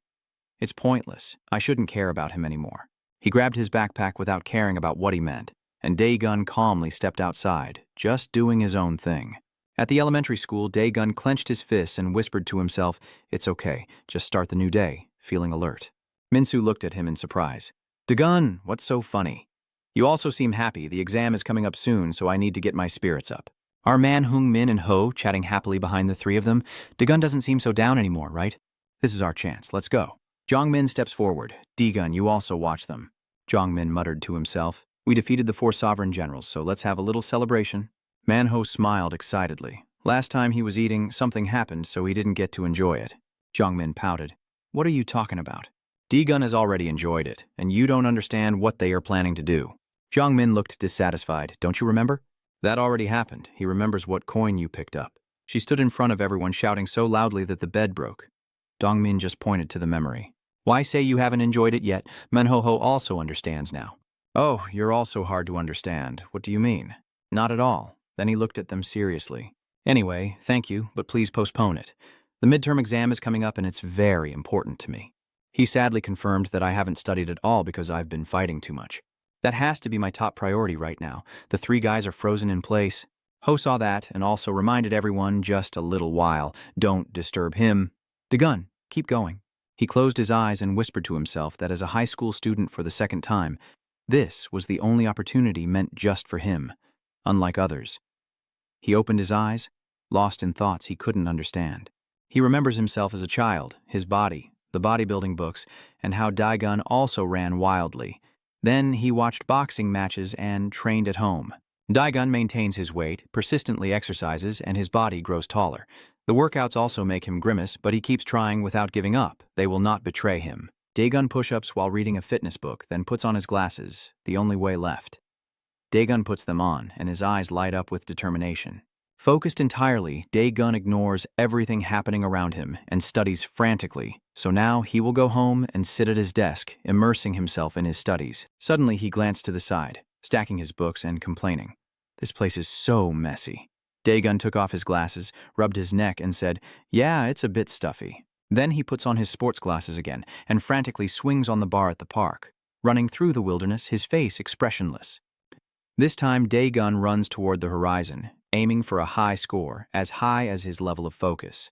It's pointless. I shouldn't care about him anymore. He grabbed his backpack without caring about what he meant, and Daegun calmly stepped outside, just doing his own thing. At the elementary school, Daegun clenched his fists and whispered to himself, it's okay, just start the new day, feeling alert. Minsu looked at him in surprise. Daegun, what's so funny? You also seem happy. The exam is coming up soon, so I need to get my spirits up. Are Man Hung Min and Ho chatting happily behind the three of them? Daegun doesn't seem so down anymore, right? This is our chance. Let's go. Jongmin steps forward. Daegun, you also watch them. Jongmin muttered to himself. We defeated the 4 sovereign generals, so let's have a little celebration. Manho smiled excitedly. Last time he was eating, something happened, so he didn't get to enjoy it. Jongmin pouted. What are you talking about? Daegun has already enjoyed it, and you don't understand what they are planning to do. Jongmin looked dissatisfied. Don't you remember? That already happened. He remembers what coin you picked up. She stood in front of everyone shouting so loudly that the bed broke. Dongmin just pointed to the memory. Why say you haven't enjoyed it yet? Manhoho also understands now. Oh, you're also hard to understand. What do you mean? Not at all. Then he looked at them seriously. Anyway, thank you, but please postpone it. The midterm exam is coming up and it's very important to me. He sadly confirmed that I haven't studied at all because I've been fighting too much. That has to be my top priority right now. The 3 guys are frozen in place. Ho saw that and also reminded everyone just a little while, don't disturb him. Dagun, keep going. He closed his eyes and whispered to himself that as a high school student for the second time, this was the only opportunity meant just for him, unlike others. He opened his eyes, lost in thoughts he couldn't understand. He remembers himself as a child, his body, the bodybuilding books, and how Dagun also ran wildly. Then he watched boxing matches and trained at home. Dagun maintains his weight, persistently exercises, and his body grows taller. The workouts also make him grimace, but he keeps trying without giving up. They will not betray him. Dagun push-ups while reading a fitness book, then puts on his glasses, the only way left. Dagun puts them on, and his eyes light up with determination. Focused entirely, Dagun ignores everything happening around him and studies frantically, so now he will go home and sit at his desk, immersing himself in his studies. Suddenly he glanced to the side, stacking his books and complaining. This place is so messy. Dagun took off his glasses, rubbed his neck, and said, "Yeah, it's a bit stuffy." Then he puts on his sports glasses again and frantically swings on the bar at the park, running through the wilderness, his face expressionless. This time, Dagun runs toward the horizon, aiming for a high score, as high as his level of focus.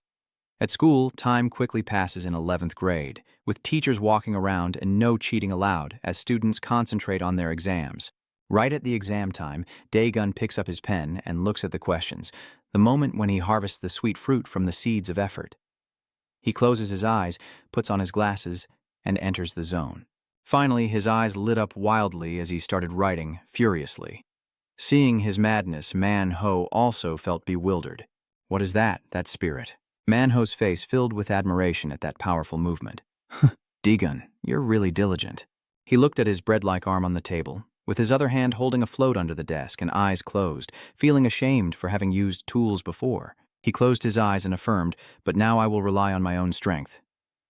At school, time quickly passes in 11th grade, with teachers walking around and no cheating allowed as students concentrate on their exams. Right at the exam time, Dagun picks up his pen and looks at the questions, the moment when he harvests the sweet fruit from the seeds of effort. He closes his eyes, puts on his glasses, and enters the zone. Finally, his eyes lit up wildly as he started writing, furiously. Seeing his madness, Manhwa also felt bewildered. What is that spirit? Manhwa's face filled with admiration at that powerful movement. Dagun, you're really diligent. He looked at his bread-like arm on the table, with his other hand holding a float under the desk and eyes closed, feeling ashamed for having used tools before. He closed his eyes and affirmed, "But now I will rely on my own strength."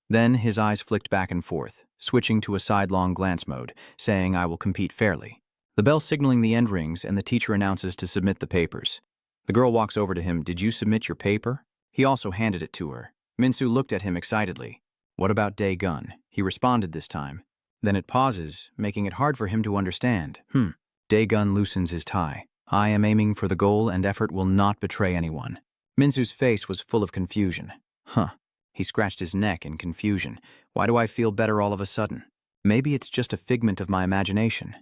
Then his eyes flicked back and forth, switching to a sidelong glance mode, saying, "I will compete fairly." The bell signaling the end rings, and the teacher announces to submit the papers. The girl walks over to him. "Did you submit your paper?" He also handed it to her. Minsu looked at him excitedly. "What about Dagun?" He responded this time. Then it pauses, making it hard for him to understand. Dagun loosens his tie. "I am aiming for the goal, and effort will not betray anyone." Minsu's face was full of confusion. He scratched his neck in confusion. Why do I feel better all of a sudden? Maybe it's just a figment of my imagination.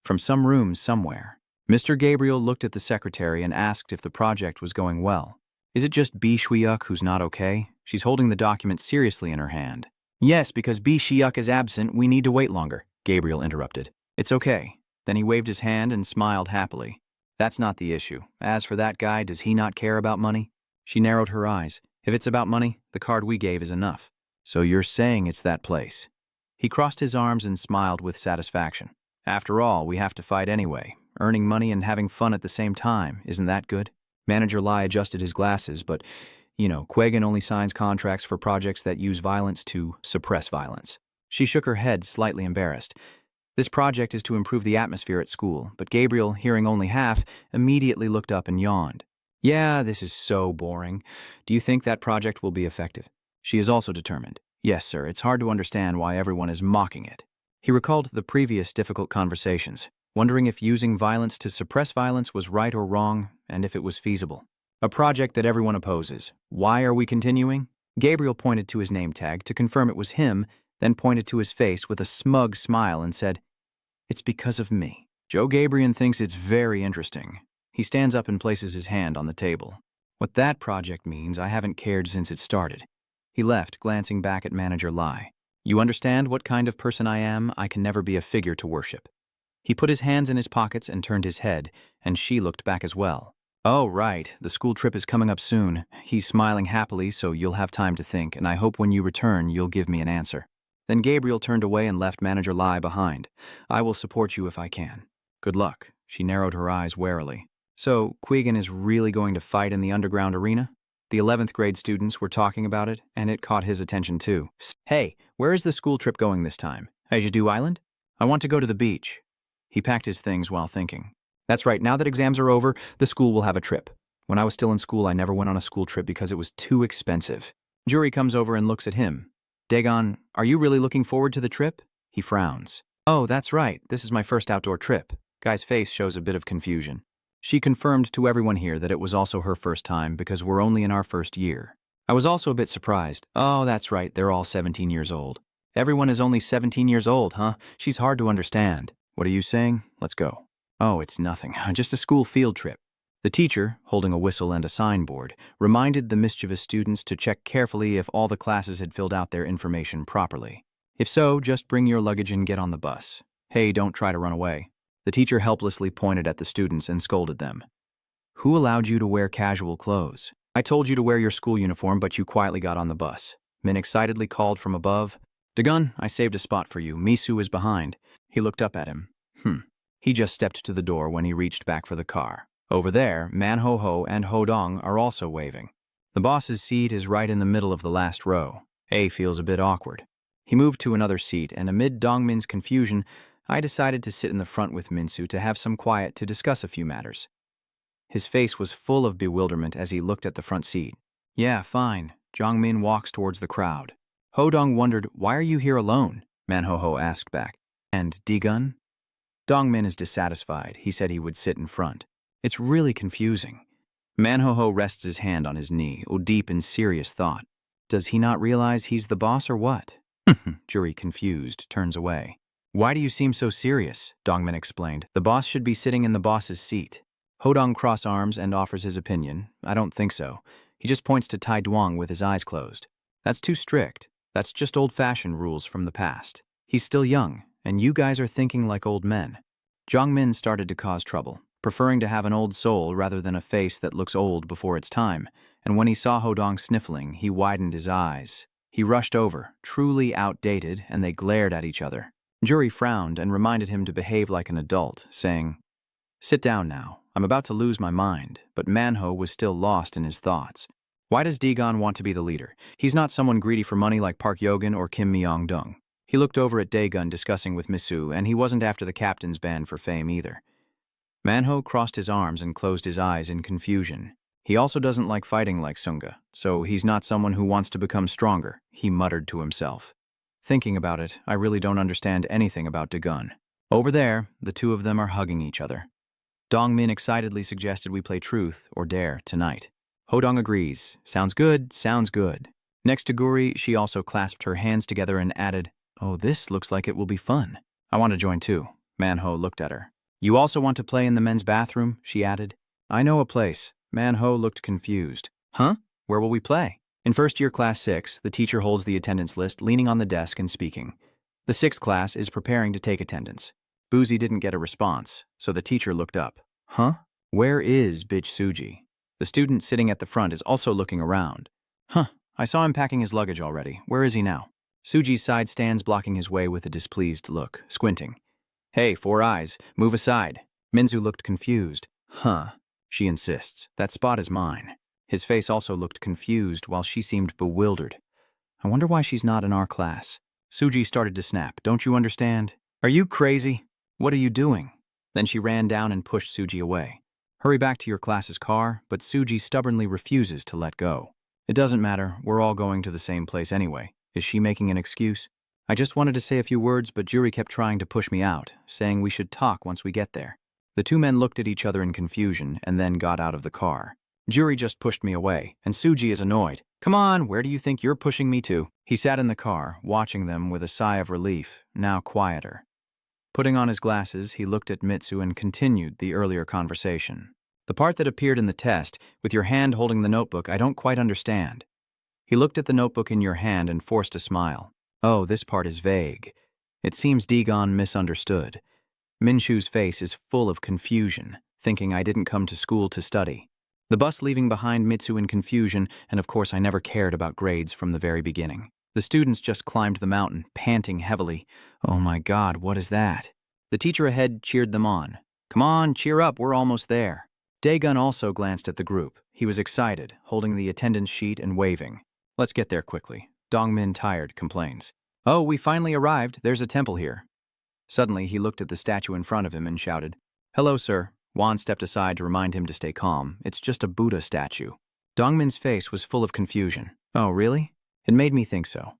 From some room somewhere, Mr. Gabriel looked at the secretary and asked if the project was going well. Is it just B. Shuyuk who's not okay? She's holding the document seriously in her hand. Yes, because B. Shuyuk is absent, we need to wait longer, Gabriel interrupted. It's okay. Then he waved his hand and smiled happily. That's not the issue. As for that guy, does he not care about money? She narrowed her eyes. If it's about money, the card we gave is enough. So you're saying it's that place? He crossed his arms and smiled with satisfaction. After all, we have to fight anyway. Earning money and having fun at the same time, isn't that good? Manager Lai adjusted his glasses, but, Quagan only signs contracts for projects that use violence to suppress violence. She shook her head, slightly embarrassed. This project is to improve the atmosphere at school, but Gabriel, hearing only half, immediately looked up and yawned. Yeah, this is so boring. Do you think that project will be effective? She is also determined. Yes, sir, it's hard to understand why everyone is mocking it. He recalled the previous difficult conversations, wondering if using violence to suppress violence was right or wrong, and if it was feasible. A project that everyone opposes. Why are we continuing? Gabriel pointed to his name tag to confirm it was him, then pointed to his face with a smug smile and said, "It's because of me." Joe Gabriel thinks it's very interesting. He stands up and places his hand on the table. What that project means, I haven't cared since it started. He left, glancing back at Manager Lai. You understand what kind of person I am? I can never be a figure to worship. He put his hands in his pockets and turned his head, and she looked back as well. Oh, right, the school trip is coming up soon. He's smiling happily, so you'll have time to think, and I hope when you return, you'll give me an answer. Then Gabriel turned away and left Manager Lai behind. I will support you if I can. Good luck. She narrowed her eyes warily. So, Quegan is really going to fight in the underground arena? The 11th grade students were talking about it, and it caught his attention too. Hey, where is the school trip going this time? Jeju Island? I want to go to the beach. He packed his things while thinking. That's right, now that exams are over, the school will have a trip. When I was still in school, I never went on a school trip because it was too expensive. Jury comes over and looks at him. Dagon, are you really looking forward to the trip? He frowns. Oh, that's right, this is my first outdoor trip. Guy's face shows a bit of confusion. She confirmed to everyone here that it was also her first time because we're only in our first year. I was also a bit surprised. Oh, that's right, they're all 17 years old. Everyone is only 17 years old, huh? She's hard to understand. What are you saying? Let's go. Oh, it's nothing. Just a school field trip. The teacher, holding a whistle and a signboard, reminded the mischievous students to check carefully if all the classes had filled out their information properly. If so, just bring your luggage and get on the bus. Hey, don't try to run away. The teacher helplessly pointed at the students and scolded them. Who allowed you to wear casual clothes? I told you to wear your school uniform, but you quietly got on the bus. Min excitedly called from above. Dagun, I saved a spot for you. Misu is behind. He looked up at him. He just stepped to the door when he reached back for the car. Over there, Manho and Hodong are also waving. The boss's seat is right in the middle of the last row. A feels a bit awkward. He moved to another seat, and amid Dongmin's confusion, I decided to sit in the front with Minsu to have some quiet to discuss a few matters. His face was full of bewilderment as he looked at the front seat. Yeah, fine. Jongmin walks towards the crowd. Hodong wondered, why are you here alone? Manho asked back. And Dagun? Dongmin is dissatisfied. He said he would sit in front. It's really confusing. Manho rests his hand on his knee, deep in serious thought. Does he not realize he's the boss or what? Jury, confused, turns away. Why do you seem so serious? Dongmin explained. The boss should be sitting in the boss's seat. Hodong cross arms and offers his opinion. I don't think so. He just points to Tai Duong with his eyes closed. That's too strict. That's just old-fashioned rules from the past. He's still young, and you guys are thinking like old men. Jongmin started to cause trouble, preferring to have an old soul rather than a face that looks old before its time, and when he saw Hodong sniffling, he widened his eyes. He rushed over, truly outdated, and they glared at each other. Jury frowned and reminded him to behave like an adult, saying, Sit down now. I'm about to lose my mind, but Manho was still lost in his thoughts. Why does Dagun want to be the leader? He's not someone greedy for money like Park Yogan or Kim Myong-dong. He looked over at Dagun discussing with Misu, and he wasn't after the captain's band for fame either. Manho crossed his arms and closed his eyes in confusion. He also doesn't like fighting like Sunga, so he's not someone who wants to become stronger, he muttered to himself. Thinking about it, I really don't understand anything about Dagun. Over there, the two of them are hugging each other. Dongmin excitedly suggested we play Truth or Dare tonight. Hodong agrees. Sounds good, sounds good. Next to Guri, she also clasped her hands together and added, Oh, this looks like it will be fun. I want to join too. Manho looked at her. You also want to play in the men's bathroom? She added. I know a place. Manho looked confused. Huh? Where will we play? In first year class 6, the teacher holds the attendance list, leaning on the desk and speaking. The 6th class is preparing to take attendance. Boozy didn't get a response, so the teacher looked up. Huh? Where is Bitch Suji? The student sitting at the front is also looking around. Huh, I saw him packing his luggage already. Where is he now? Suji's side stands blocking his way with a displeased look, squinting. Hey, 4 eyes, move aside. Minzu looked confused. Huh, she insists. That spot is mine. His face also looked confused while she seemed bewildered. I wonder why she's not in our class. Suji started to snap. Don't you understand? Are you crazy? What are you doing? Then she ran down and pushed Suji away. Hurry back to your class's car, but Suji stubbornly refuses to let go. It doesn't matter, we're all going to the same place anyway. Is she making an excuse? I just wanted to say a few words, but Juri kept trying to push me out, saying we should talk once we get there. The two men looked at each other in confusion and then got out of the car. Juri just pushed me away, and Suji is annoyed. Come on, where do you think you're pushing me to? He sat in the car, watching them with a sigh of relief, now quieter. Putting on his glasses, he looked at Mitsu and continued the earlier conversation. The part that appeared in the test, with your hand holding the notebook, I don't quite understand. He looked at the notebook in your hand and forced a smile. Oh, this part is vague. It seems Dagun misunderstood. Minshu's face is full of confusion, thinking I didn't come to school to study. The bus leaving behind Mitsu in confusion, and of course I never cared about grades from the very beginning. The students just climbed the mountain, panting heavily. Oh my God, what is that? The teacher ahead cheered them on. Come on, cheer up, we're almost there. Dagun also glanced at the group. He was excited, holding the attendance sheet and waving. Let's get there quickly. Dongmin, tired, complains. Oh, we finally arrived. There's a temple here. Suddenly, he looked at the statue in front of him and shouted, Hello, sir. Juan stepped aside to remind him to stay calm. It's just a Buddha statue. Dongmin's face was full of confusion. Oh, really? It made me think so.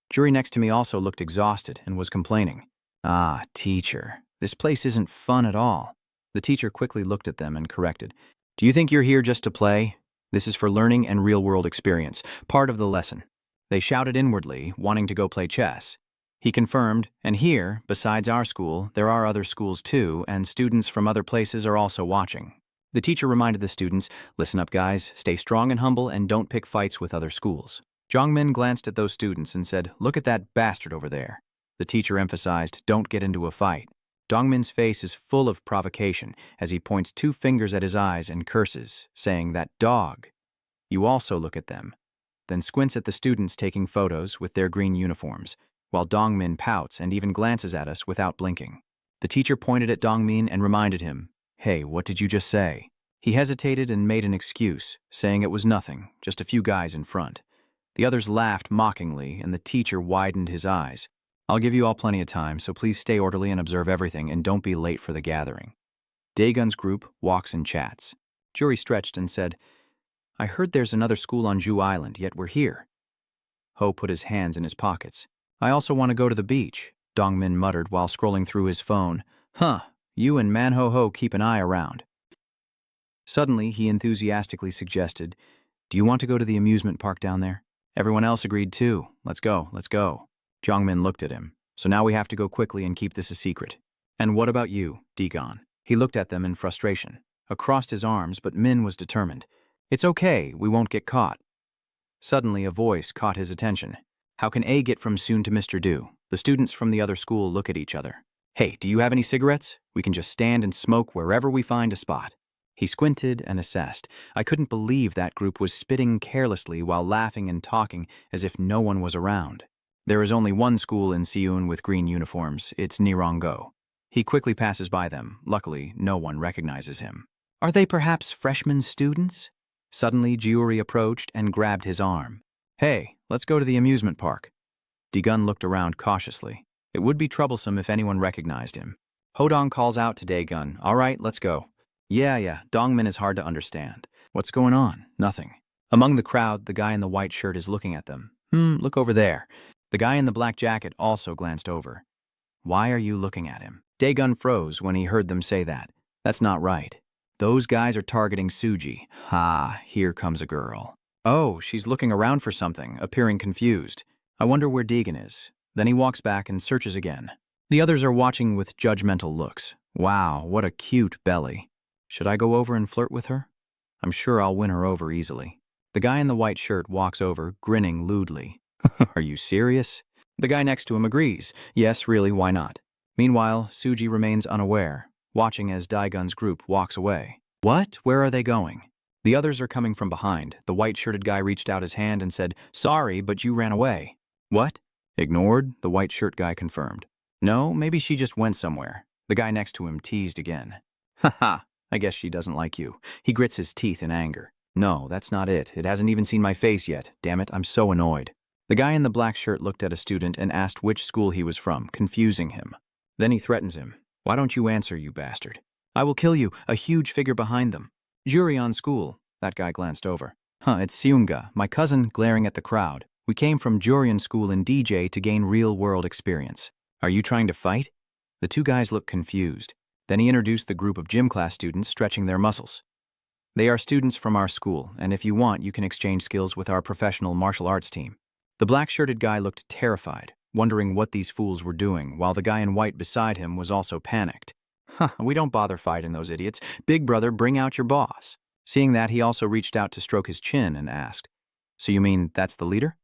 Juri next to me also looked exhausted and was complaining. Ah, teacher, this place isn't fun at all. The teacher quickly looked at them and corrected. Do you think you're here just to play? This is for learning and real-world experience, part of the lesson. They shouted inwardly, wanting to go play chess. He confirmed, and here, besides our school, there are other schools too, and students from other places are also watching. The teacher reminded the students, listen up guys, stay strong and humble, and don't pick fights with other schools. Jongmin glanced at those students and said, look at that bastard over there. The teacher emphasized, don't get into a fight. Dongmin's face is full of provocation as he points 2 fingers at his eyes and curses, saying, that dog. You also look at them. Then squints at the students taking photos with their green uniforms, while Dongmin pouts and even glances at us without blinking. The teacher pointed at Dongmin and reminded him, hey, what did you just say? He hesitated and made an excuse, saying it was nothing, just a few guys in front. The others laughed mockingly, and the teacher widened his eyes. I'll give you all plenty of time, so please stay orderly and observe everything, and don't be late for the gathering. Daegun's group walks and chats. Juri stretched and said, I heard there's another school on Jew Island, yet we're here. Ho put his hands in his pockets. I also want to go to the beach, Dongmin muttered while scrolling through his phone. Huh, you and Manho keep an eye around. Suddenly, he enthusiastically suggested, do you want to go to the amusement park down there? Everyone else agreed too. Let's go, let's go. Jongmin looked at him. So now we have to go quickly and keep this a secret. And what about you, Daegun? He looked at them in frustration. Crossed his arms, but Min was determined. It's okay, we won't get caught. Suddenly, a voice caught his attention. How can A get from soon to Mr. Do? The students from the other school look at each other. Hey, do you have any cigarettes? We can just stand and smoke wherever we find a spot. He squinted and assessed. I couldn't believe that group was spitting carelessly while laughing and talking as if no one was around. There is only one school in Seoul with green uniforms. It's Nirongo. He quickly passes by them. Luckily, no one recognizes him. Are they perhaps freshman students? Suddenly, Juri approached and grabbed his arm. Hey, let's go to the amusement park. Daegun looked around cautiously. It would be troublesome if anyone recognized him. Hodong calls out to Daegun. All right, let's go. Yeah, Dongmin is hard to understand. What's going on? Nothing. Among the crowd, the guy in the white shirt is looking at them. Look over there. The guy in the black jacket also glanced over. Why are you looking at him? Daegun froze when he heard them say that. That's not right. Those guys are targeting Suji. Ha, here comes a girl. Oh, she's looking around for something, appearing confused. I wonder where Daegun is. Then he walks back and searches again. The others are watching with judgmental looks. Wow, what a cute belly. Should I go over and flirt with her? I'm sure I'll win her over easily. The guy in the white shirt walks over, grinning lewdly. Are you serious? The guy next to him agrees. Yes, really, why not? Meanwhile, Suji remains unaware, watching as Daegun's group walks away. What? Where are they going? The others are coming from behind. The white-shirted guy reached out his hand and said, sorry, but you ran away. What? Ignored, the white shirt guy confirmed. No, maybe she just went somewhere. The guy next to him teased again. Haha, I guess she doesn't like you. He grits his teeth in anger. No, that's not it. It hasn't even seen my face yet. Damn it, I'm so annoyed. The guy in the black shirt looked at a student and asked which school he was from, confusing him. Then he threatens him. Why don't you answer, you bastard? I will kill you, a huge figure behind them. Jurion school. That guy glanced over. It's Seunga, my cousin, glaring at the crowd. We came from Jurion school in DJ to gain real-world experience. Are you trying to fight? The 2 guys looked confused. Then he introduced the group of gym class students stretching their muscles. They are students from our school, and if you want, you can exchange skills with our professional martial arts team. The black-shirted guy looked terrified, wondering what these fools were doing, while the guy in white beside him was also panicked. We don't bother fighting those idiots. Big brother, bring out your boss. Seeing that, he also reached out to stroke his chin and asked, so you mean that's the leader?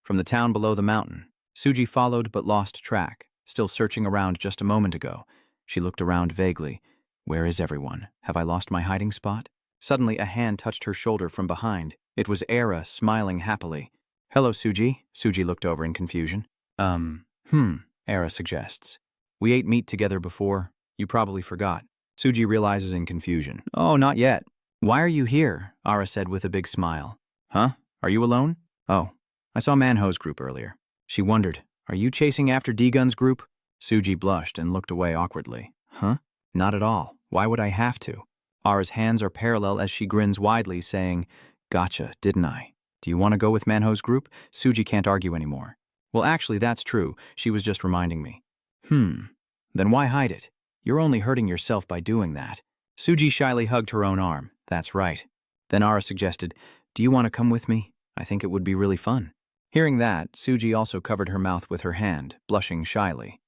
From the town below the mountain, Suji followed but lost track, still searching around just a moment ago. She looked around vaguely. Where is everyone? Have I lost my hiding spot? Suddenly, a hand touched her shoulder from behind. It was Era, smiling happily. Hello, Suji. Suji looked over in confusion. Era suggests. We ate meat together before. You probably forgot. Suji realizes in confusion. Oh, not yet. Why are you here? Ara said with a big smile. Huh? Are you alone? Oh, I saw Manho's group earlier. She wondered, are you chasing after D-Gun's group? Suji blushed and looked away awkwardly. Huh? Not at all. Why would I have to? Ara's hands are parallel as she grins widely, saying, Gotcha, didn't I? Do you want to go with Manho's group? Suji can't argue anymore. Well, actually, that's true. She was just reminding me. Then why hide it? You're only hurting yourself by doing that. Suji shyly hugged her own arm. That's right. Then Ara suggested, do you want to come with me? I think it would be really fun. Hearing that, Suji also covered her mouth with her hand, blushing shyly.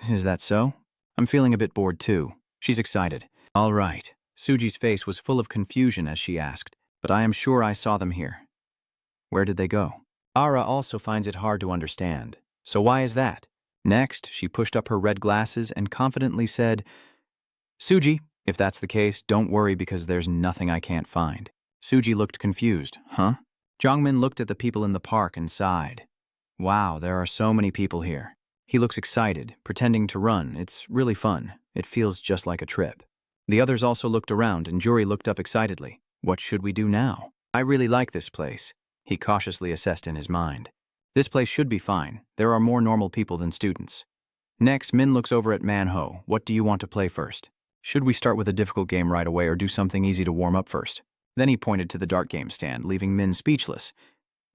Is that so? I'm feeling a bit bored too. She's excited. All right. Suji's face was full of confusion as she asked, but I am sure I saw them here. Where did they go? Ara also finds it hard to understand. So why is that? Next, she pushed up her red glasses and confidently said, Suji, if that's the case, don't worry because there's nothing I can't find. Suji looked confused. Huh? Jongmin looked at the people in the park and sighed. Wow, there are so many people here. He looks excited, pretending to run. It's really fun. It feels just like a trip. The others also looked around and Juri looked up excitedly. What should we do now? I really like this place, he cautiously assessed in his mind. This place should be fine. There are more normal people than students. Next, Min looks over at Manhwa. What do you want to play first? Should we start with a difficult game right away or do something easy to warm up first? Then he pointed to the dart game stand, leaving Min speechless.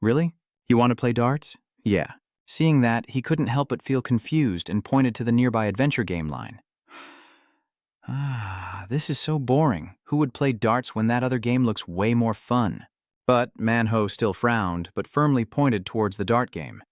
Really? You want to play darts? Yeah. Seeing that, he couldn't help but feel confused and pointed to the nearby adventure game line. This is so boring. Who would play darts when that other game looks way more fun? But Manhwa still frowned, but firmly pointed towards the dart game.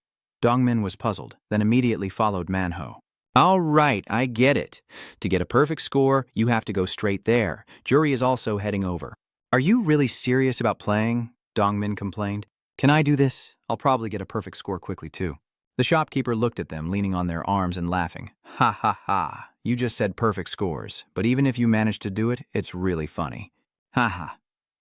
Dongmin was puzzled, then immediately followed Manhwa. All right, I get it. To get a perfect score, you have to go straight there. Juri is also heading over. Are you really serious about playing? Dongmin complained. Can I do this? I'll probably get a perfect score quickly too. The shopkeeper looked at them, leaning on their arms and laughing. Ha ha ha, you just said perfect scores, but even if you manage to do it, it's really funny. Ha ha.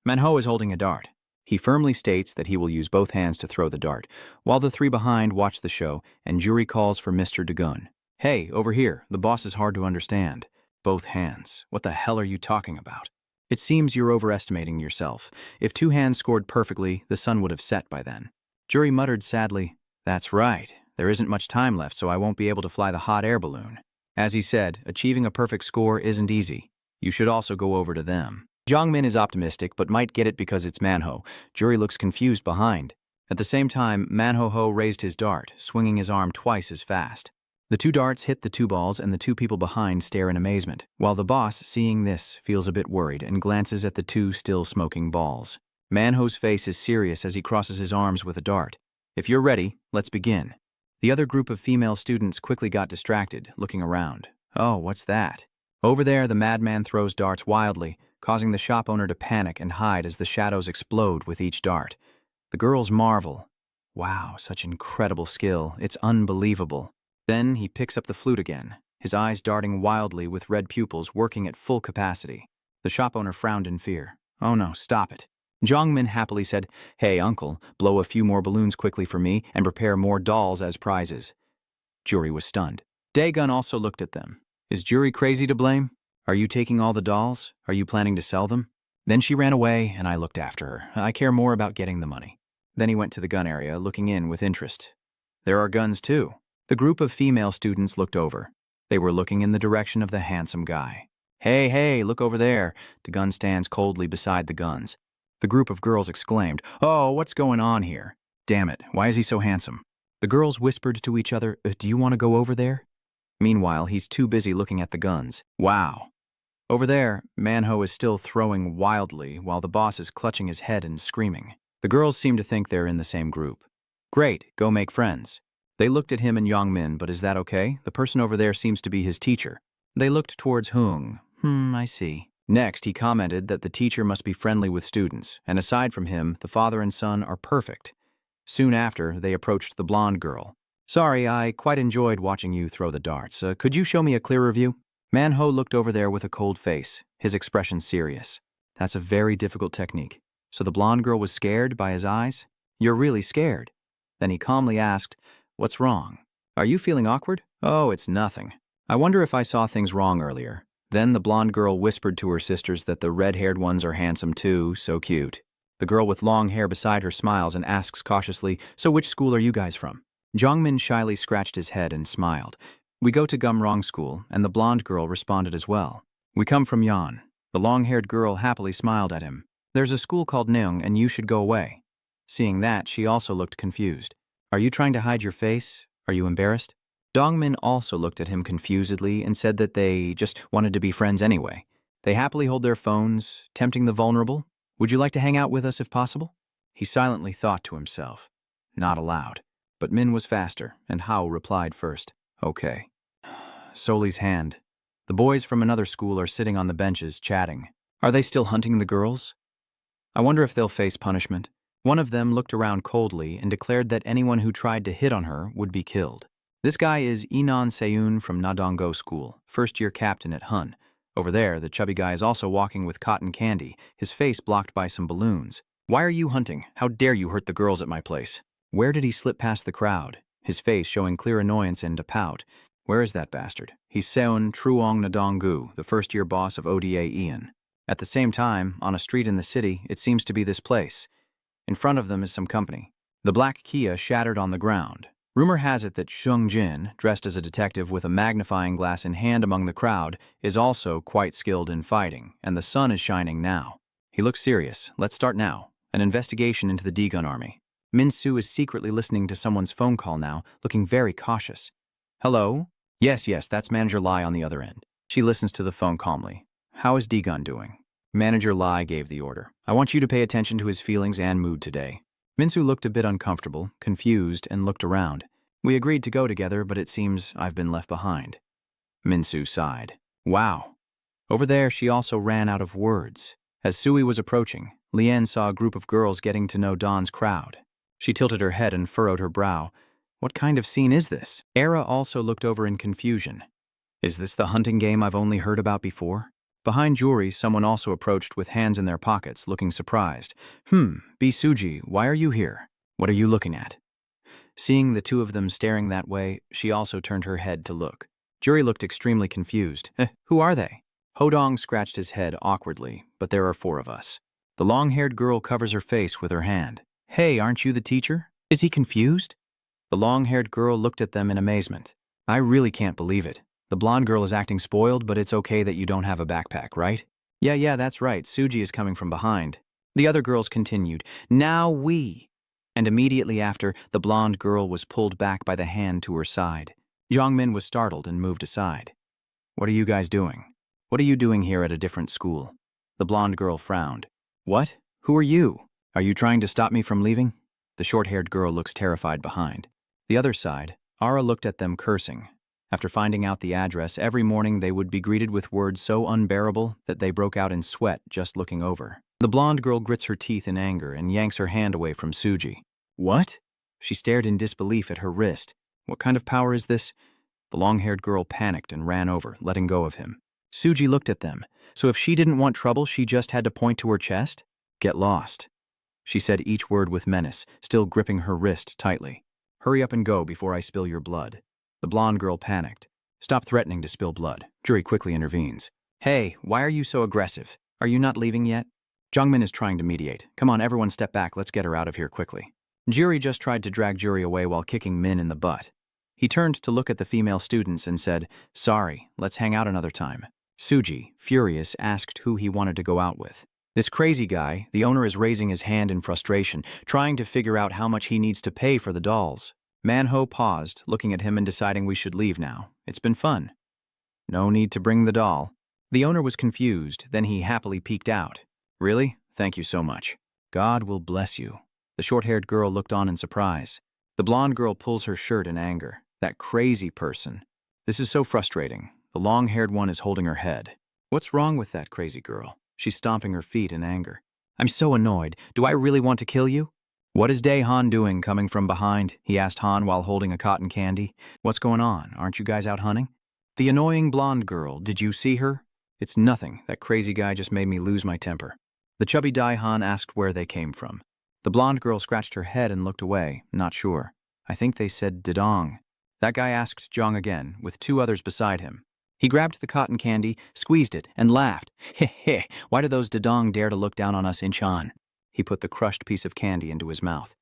Manhwa is holding a dart. He firmly states that he will use both hands to throw the dart, while the three behind watch the show, and Juri calls for Mr. Dagun. Hey, over here, the boss is hard to understand. Both hands. What the hell are you talking about? It seems you're overestimating yourself. If two hands scored perfectly, the sun would have set by then. Juri muttered sadly, That's right. There isn't much time left, so I won't be able to fly the hot air balloon. As he said, achieving a perfect score isn't easy. You should also go over to them. Jongmin is optimistic, but might get it because it's Manhwa. Juri looks confused behind. At the same time, Manhwa raised his dart, swinging his arm twice as fast. The two darts hit the two balls and the two people behind stare in amazement, while the boss, seeing this, feels a bit worried and glances at the two still smoking balls. Manhwa's face is serious as he crosses his arms with a dart. If you're ready, let's begin. The other group of female students quickly got distracted, looking around. Oh, what's that? Over there, the madman throws darts wildly, causing the shop owner to panic and hide as the shadows explode with each dart. The girls marvel. Wow, such incredible skill. It's unbelievable. Then he picks up the flute again, his eyes darting wildly with red pupils working at full capacity. The shop owner frowned in fear. Oh no, stop it. Jongmin happily said, Hey, uncle, blow a few more balloons quickly for me and prepare more dolls as prizes. Juri was stunned. Dagun also looked at them. Is Juri crazy to blame? Are you taking all the dolls? Are you planning to sell them? Then she ran away, and I looked after her. I care more about getting the money. Then he went to the gun area, looking in with interest. There are guns, too. The group of female students looked over. They were looking in the direction of the handsome guy. Hey, hey, look over there. Dagun stands coldly beside the guns. The group of girls exclaimed, Oh, what's going on here? Damn it, why is he so handsome? The girls whispered to each other, Do you want to go over there? Meanwhile, he's too busy looking at the guns. Wow. Over there, Manhwa is still throwing wildly while the boss is clutching his head and screaming. The girls seem to think they're in the same group. Great, go make friends. They looked at him and Yongmin, but is that okay? The person over there seems to be his teacher. They looked towards Hung. I see. Next, he commented that the teacher must be friendly with students, and aside from him, the father and son are perfect. Soon after, they approached the blonde girl. Sorry, I quite enjoyed watching you throw the darts. Could you show me a clearer view? Manhwa looked over there with a cold face, his expression serious. That's a very difficult technique. So the blonde girl was scared by his eyes? You're really scared. Then he calmly asked, What's wrong? Are you feeling awkward? Oh, it's nothing. I wonder if I saw things wrong earlier. Then the blonde girl whispered to her sisters that the red-haired ones are handsome too, so cute. The girl with long hair beside her smiles and asks cautiously, So which school are you guys from? Jongmin shyly scratched his head and smiled. We go to Gumrong School, and the blonde girl responded as well. We come from Yan. The long-haired girl happily smiled at him. There's a school called Neung, and you should go away. Seeing that, she also looked confused. Are you trying to hide your face? Are you embarrassed? Dongmin also looked at him confusedly and said that they just wanted to be friends anyway. They happily hold their phones, tempting the vulnerable. Would you like to hang out with us if possible? He silently thought to himself. Not allowed. But Min was faster, and Hao replied first. Okay. Soli's hand. The boys from another school are sitting on the benches, chatting. Are they still hunting the girls? I wonder if they'll face punishment. One of them looked around coldly and declared that anyone who tried to hit on her would be killed. This guy is Inan Seun from Nadonggo School, first-year captain at Hun. Over there, the chubby guy is also walking with cotton candy, his face blocked by some balloons. Why are you hunting? How dare you hurt the girls at my place? Where did he slip past the crowd, his face showing clear annoyance and a pout? Where is that bastard? He's Seon Truong Nadonggu, the first-year boss of ODA Ian. At the same time, on a street in the city, it seems to be this place. In front of them is some company. The black Kia shattered on the ground. Rumor has it that Shung Jin, dressed as a detective with a magnifying glass in hand among the crowd, is also quite skilled in fighting, and the sun is shining now. He looks serious. Let's start now. An investigation into the D-Gun army. Min-Soo is secretly listening to someone's phone call now, looking very cautious. Hello? Yes, that's Manager Lai on the other end. She listens to the phone calmly. How is D-Gun doing? Manager Lai gave the order. I want you to pay attention to his feelings and mood today. Min-Soo looked a bit uncomfortable, confused, and looked around. We agreed to go together, but it seems I've been left behind. Min-Soo sighed. Wow. Over there, she also ran out of words. As Sui was approaching, Lien saw a group of girls getting to know Don's crowd. She tilted her head and furrowed her brow. What kind of scene is this? Era also looked over in confusion. Is this the hunting game I've only heard about before? Behind Juri, someone also approached with hands in their pockets, looking surprised. B. Suji, why are you here? What are you looking at? Seeing the two of them staring that way, she also turned her head to look. Juri looked extremely confused. Who are they? Hodong scratched his head awkwardly, but there are 4 of us. The long-haired girl covers her face with her hand. Hey, aren't you the teacher? Is he confused? The long-haired girl looked at them in amazement. I really can't believe it. The blonde girl is acting spoiled, but it's okay that you don't have a backpack, right? Yeah, that's right. Suji is coming from behind. The other girls continued. Now we. And immediately after, the blonde girl was pulled back by the hand to her side. Jongmin was startled and moved aside. What are you guys doing? What are you doing here at a different school? The blonde girl frowned. What? Who are you? Are you trying to stop me from leaving? The short-haired girl looks terrified behind. The other side, Ara looked at them cursing. After finding out the address, every morning they would be greeted with words so unbearable that they broke out in sweat just looking over. The blonde girl grits her teeth in anger and yanks her hand away from Suji. What? She stared in disbelief at her wrist. What kind of power is this? The long-haired girl panicked and ran over, letting go of him. Suji looked at them. So if she didn't want trouble, she just had to point to her chest? Get lost. She said each word with menace, still gripping her wrist tightly. Hurry up and go before I spill your blood. The blonde girl panicked. Stop threatening to spill blood. Juri quickly intervenes. Hey, why are you so aggressive? Are you not leaving yet? Jungmin is trying to mediate. Come on, everyone step back. Let's get her out of here quickly. Juri just tried to drag Juri away while kicking Min in the butt. He turned to look at the female students and said, Sorry, let's hang out another time. Suji, furious, asked who he wanted to go out with. This crazy guy, the owner is raising his hand in frustration, trying to figure out how much he needs to pay for the dolls. Manhwa paused, looking at him and deciding we should leave now. It's been fun. No need to bring the doll. The owner was confused, then he happily peeked out. Really? Thank you so much. God will bless you. The short-haired girl looked on in surprise. The blonde girl pulls her shirt in anger. That crazy person. This is so frustrating. The long-haired one is holding her head. What's wrong with that crazy girl? She's stomping her feet in anger. I'm so annoyed. Do I really want to kill you? What is Dae-Han doing coming from behind? He asked Han while holding a cotton candy. What's going on? Aren't you guys out hunting? The annoying blonde girl, did you see her? It's nothing. That crazy guy just made me lose my temper. The chubby Dae-Han asked where they came from. The blonde girl scratched her head and looked away, not sure. I think they said Dedong. That guy asked Jong again, with 2 others beside him. He grabbed the cotton candy, squeezed it, and laughed. Heh, why do those Dedong dare to look down on us in Chan? He put the crushed piece of candy into his mouth.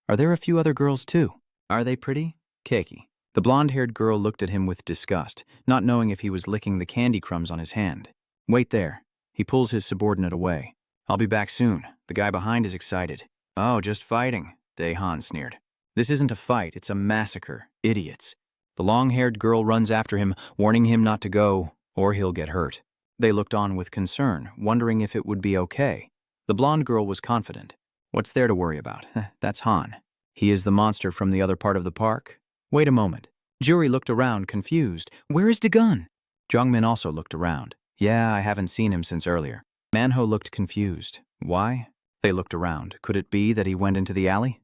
Are there a few other girls too? Are they pretty? Cakey. The blonde-haired girl looked at him with disgust, not knowing if he was licking the candy crumbs on his hand. Wait there. He pulls his subordinate away. I'll be back soon. The guy behind is excited. Oh, just fighting, Dae-Han sneered. This isn't a fight, it's a massacre. Idiots. The long-haired girl runs after him, warning him not to go, or he'll get hurt. They looked on with concern, wondering if it would be okay. The blonde girl was confident. What's there to worry about? That's Han. He is the monster from the other part of the park. Wait a moment. Juri looked around, confused. Where is Dagon? Jongmin also looked around. Yeah, I haven't seen him since earlier. Manho looked confused. Why? They looked around. Could it be that he went into the alley?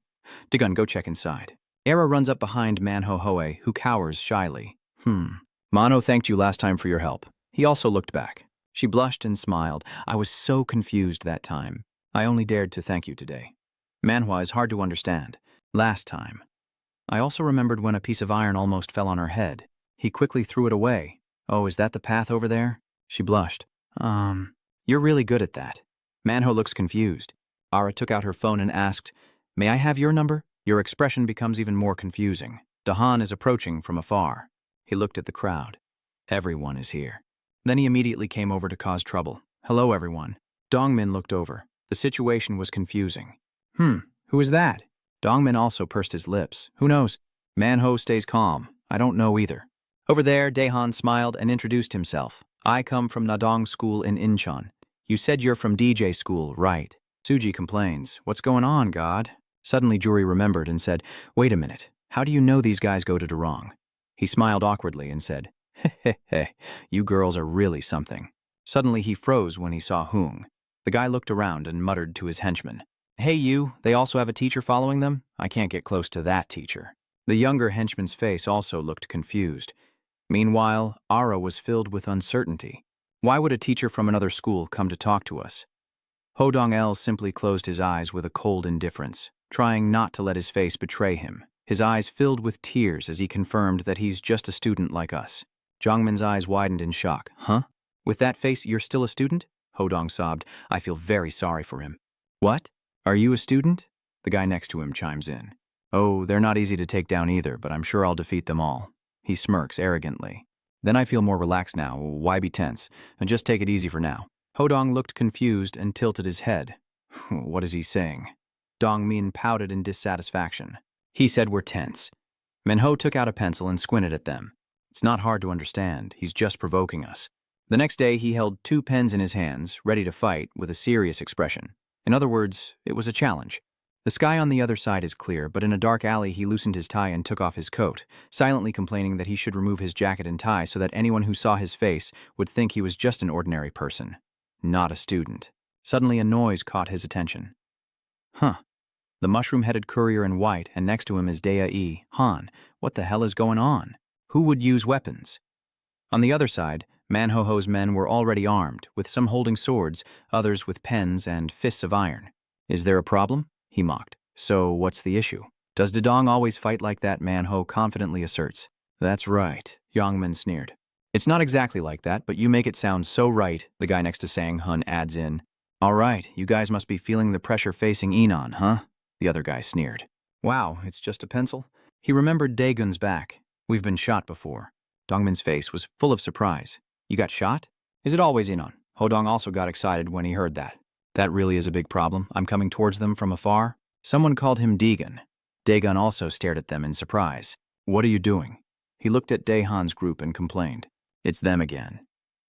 Dagon, go check inside. Era runs up behind Manho Hoe, who cowers shyly. Mano thanked you last time for your help. He also looked back. She blushed and smiled. I was so confused that time. I only dared to thank you today. Manhwa is hard to understand. Last time. I also remembered when a piece of iron almost fell on her head. He quickly threw it away. Oh, is that the path over there? She blushed. You're really good at that. Manho looks confused. Ara took out her phone and asked, May I have your number? Your expression becomes even more confusing. Dahan is approaching from afar. He looked at the crowd. Everyone is here. Then he immediately came over to cause trouble. Hello, everyone. Dongmin looked over. The situation was confusing. Who is that? Dongmin also pursed his lips. Who knows? Manho stays calm. I don't know either. Over there, Dahan smiled and introduced himself. I come from Nadong School in Incheon. You said you're from DJ School, right? Suji complains. What's going on, God? Suddenly, Juri remembered and said, Wait a minute. How do you know these guys go to Durong? He smiled awkwardly and said, Heh, you girls are really something. Suddenly, he froze when he saw Hoong. The guy looked around and muttered to his henchman. Hey, you, they also have a teacher following them? I can't get close to that teacher. The younger henchman's face also looked confused. Meanwhile, Ara was filled with uncertainty. Why would a teacher from another school come to talk to us? Ho Dong-el simply closed his eyes with a cold indifference, trying not to let his face betray him. His eyes filled with tears as he confirmed that he's just a student like us. Jongmin's eyes widened in shock. Huh? With that face, you're still a student? Ho Dong sobbed. I feel very sorry for him. What? Are you a student? The guy next to him chimes in. Oh, they're not easy to take down either, but I'm sure I'll defeat them all. He smirks arrogantly. Then I feel more relaxed now. Why be tense? And just take it easy for now. Ho Dong looked confused and tilted his head. What is he saying? Dong Min pouted in dissatisfaction. He said we're tense. Minho took out a pencil and squinted at them. It's not hard to understand. He's just provoking us. The next day, he held 2 pens in his hands, ready to fight, with a serious expression. In other words, it was a challenge. The sky on the other side is clear, but in a dark alley he loosened his tie and took off his coat, silently complaining that he should remove his jacket and tie so that anyone who saw his face would think he was just an ordinary person, not a student. Suddenly a noise caught his attention. The mushroom-headed courier in white, and next to him is Dea Han. What the hell is going on? Who would use weapons? On the other side, Manho-ho's men were already armed, with some holding swords, others with pens and fists of iron. Is there a problem? He mocked. So what's the issue? Does Dedong always fight like that? Manho confidently asserts. That's right, Yongmin sneered. It's not exactly like that, but you make it sound so right, the guy next to Sang Hun adds in. All right, you guys must be feeling the pressure facing Enon, huh? The other guy sneered. Wow, it's just a pencil? He remembered Daegun's back. We've been shot before. Dongmin's face was full of surprise. You got shot? Is it always Enon? Hodong also got excited when he heard that. That really is a big problem. I'm coming towards them from afar. Someone called him Daegun. Daegun also stared at them in surprise. What are you doing? He looked at Daehan's group and complained. It's them again.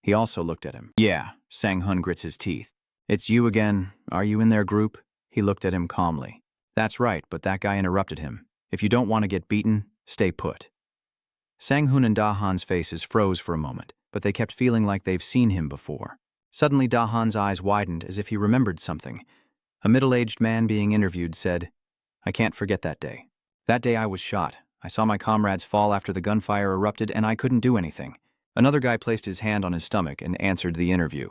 He also looked at him. Yeah, Sang Hun grits his teeth. It's you again. Are you in their group? He looked at him calmly. That's right, but that guy interrupted him. If you don't want to get beaten, stay put. Sang Hun and Dahan's faces froze for a moment, but they kept feeling like they've seen him before. Suddenly Dahan's eyes widened as if he remembered something. A middle-aged man being interviewed said, I can't forget that day. That day I was shot. I saw my comrades fall after the gunfire erupted and I couldn't do anything. Another guy placed his hand on his stomach and answered the interview.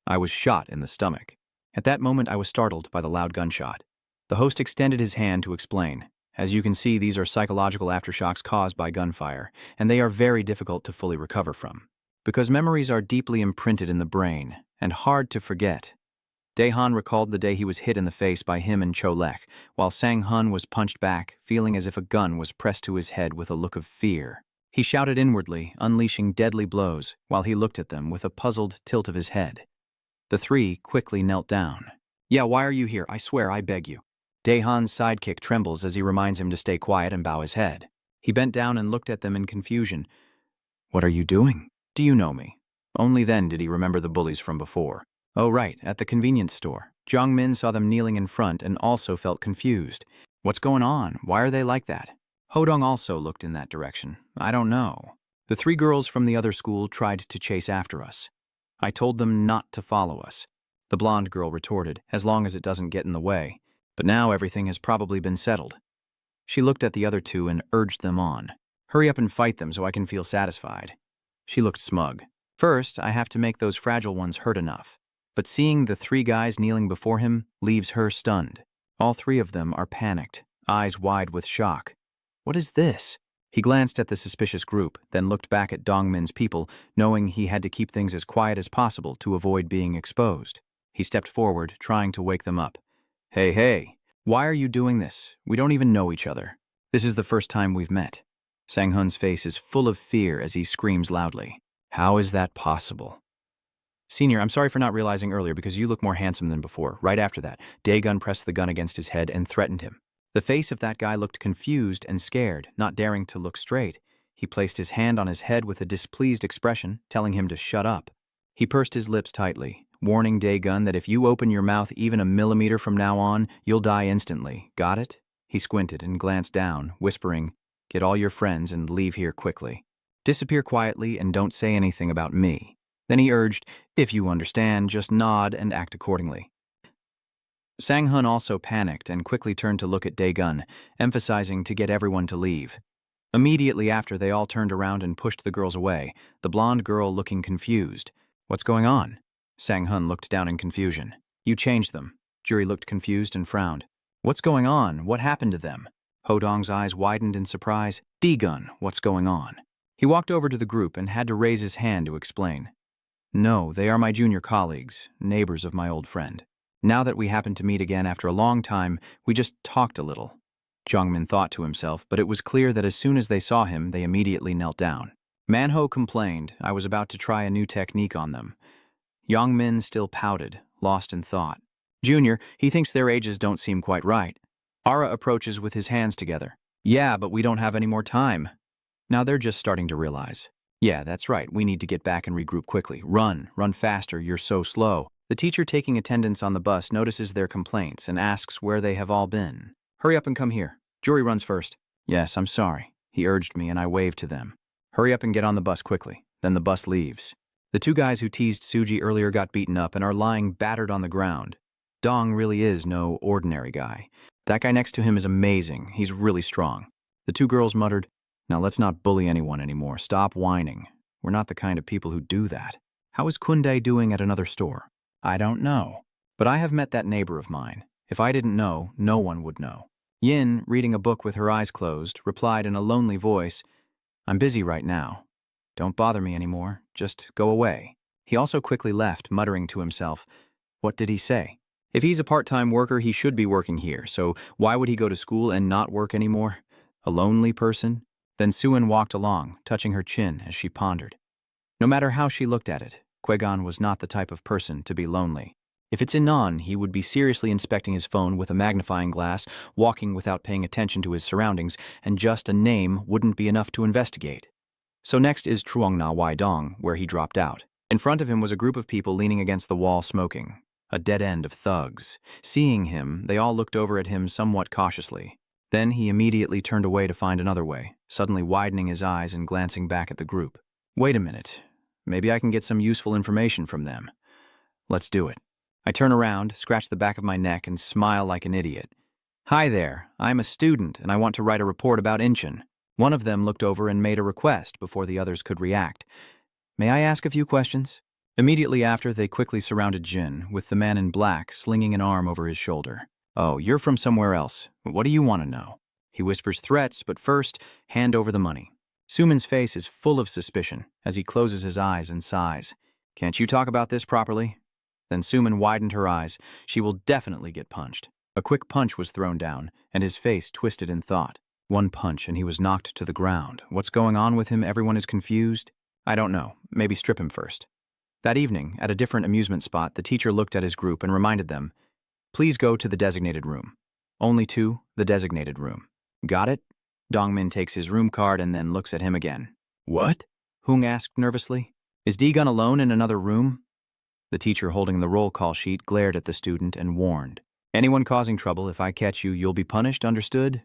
I was shot in the stomach. At that moment I was startled by the loud gunshot. The host extended his hand to explain. As you can see, these are psychological aftershocks caused by gunfire, and they are very difficult to fully recover from. Because memories are deeply imprinted in the brain and hard to forget. Daehan recalled the day he was hit in the face by him and Cholek, while Sang Hun was punched back, feeling as if a gun was pressed to his head with a look of fear. He shouted inwardly, unleashing deadly blows, while he looked at them with a puzzled tilt of his head. The 3 quickly knelt down. Yeah, why are you here? I swear, I beg you. Daehan's sidekick trembles as he reminds him to stay quiet and bow his head. He bent down and looked at them in confusion. "What are you doing? Do you know me?" Only then did he remember the bullies from before. Oh right, at the convenience store. Jongmin saw them kneeling in front and also felt confused. What's going on? Why are they like that? Hodong also looked in that direction. I don't know. The 3 girls from the other school tried to chase after us. I told them not to follow us. The blonde girl retorted, as long as it doesn't get in the way. But now everything has probably been settled. She looked at the other 2 and urged them on. Hurry up and fight them so I can feel satisfied. She looked smug. First, I have to make those fragile ones hurt enough. But seeing the 3 guys kneeling before him leaves her stunned. All 3 of them are panicked, eyes wide with shock. What is this? He glanced at the suspicious group, then looked back at Dongmin's people, knowing he had to keep things as quiet as possible to avoid being exposed. He stepped forward, trying to wake them up. Hey, why are you doing this? We don't even know each other. This is the first time we've met. Sang-hun's face is full of fear as he screams loudly. How is that possible? Senior, I'm sorry for not realizing earlier because you look more handsome than before. Right after that, Daegun pressed the gun against his head and threatened him. The face of that guy looked confused and scared, not daring to look straight. He placed his hand on his head with a displeased expression, telling him to shut up. He pursed his lips tightly, warning Daegun that if you open your mouth even a millimeter from now on, you'll die instantly. Got it? He squinted and glanced down, whispering, "Get all your friends and leave here quickly. Disappear quietly and don't say anything about me." Then he urged, "If you understand, just nod and act accordingly." Sang-hun also panicked and quickly turned to look at Daegun, emphasizing to get everyone to leave. Immediately after, they all turned around and pushed the girls away, the blonde girl looking confused. "What's going on?" Sang-hun looked down in confusion. "You changed them." Juri looked confused and frowned. "What's going on? What happened to them?" Hodong's eyes widened in surprise. "Daegun, what's going on?" He walked over to the group and had to raise his hand to explain. "No, they are my junior colleagues, neighbors of my old friend. Now that we happened to meet again after a long time, we just talked a little." Jongmin thought to himself, but it was clear that as soon as they saw him, they immediately knelt down. Manhwa complained I was about to try a new technique on them. Yongmin still pouted, lost in thought. "Junior, he thinks their ages don't seem quite right." Ara approaches with his hands together. "Yeah, but we don't have any more time." Now they're just starting to realize. "Yeah, that's right, we need to get back and regroup quickly. Run faster, you're so slow." The teacher taking attendance on the bus notices their complaints and asks where they have all been. "Hurry up and come here." Juri runs first. "Yes, I'm sorry." He urged me and I waved to them. "Hurry up and get on the bus quickly." Then the bus leaves. The 2 guys who teased Suji earlier got beaten up and are lying battered on the ground. Dong really is no ordinary guy. That guy next to him is amazing. He's really strong. The 2 girls muttered, "Now let's not bully anyone anymore. Stop whining. We're not the kind of people who do that." How is Kundae doing at another store? I don't know. But I have met that neighbor of mine. If I didn't know, no one would know. Yin, reading a book with her eyes closed, replied in a lonely voice, "I'm busy right now. Don't bother me anymore. Just go away." He also quickly left, muttering to himself, "What did he say? If he's a part-time worker, he should be working here, so why would he go to school and not work anymore? A lonely person?" Then Suin walked along, touching her chin as she pondered. No matter how she looked at it, Qui-Gon was not the type of person to be lonely. If it's Inan, he would be seriously inspecting his phone with a magnifying glass, walking without paying attention to his surroundings, and just a name wouldn't be enough to investigate. So next is Truongna Waidong, where he dropped out. In front of him was a group of people leaning against the wall smoking. A dead end of thugs. Seeing him, they all looked over at him somewhat cautiously. Then he immediately turned away to find another way, suddenly widening his eyes and glancing back at the group. "Wait a minute. Maybe I can get some useful information from them. Let's do it." I turn around, scratch the back of my neck, and smile like an idiot. "Hi there, I'm a student, and I want to write a report about Incheon." One of them looked over and made a request before the others could react. "May I ask a few questions?" Immediately after, they quickly surrounded Jin, with the man in black slinging an arm over his shoulder. "Oh, you're from somewhere else. What do you want to know?" He whispers threats, but first, hand over the money. Sumin's face is full of suspicion as he closes his eyes and sighs. "Can't you talk about this properly?" Then Sumin widened her eyes. She will definitely get punched. A quick punch was thrown down, and his face twisted in thought. One punch and he was knocked to the ground. What's going on with him? Everyone is confused. I don't know. Maybe strip him first. That evening, at a different amusement spot, the teacher looked at his group and reminded them, "Please go to the designated room." Only 2, the designated room. Got it? Dongmin takes his room card and then looks at him again. What? Hung asked nervously. Is Daegun alone in another room? The teacher holding the roll call sheet glared at the student and warned. Anyone causing trouble, if I catch you, you'll be punished, understood?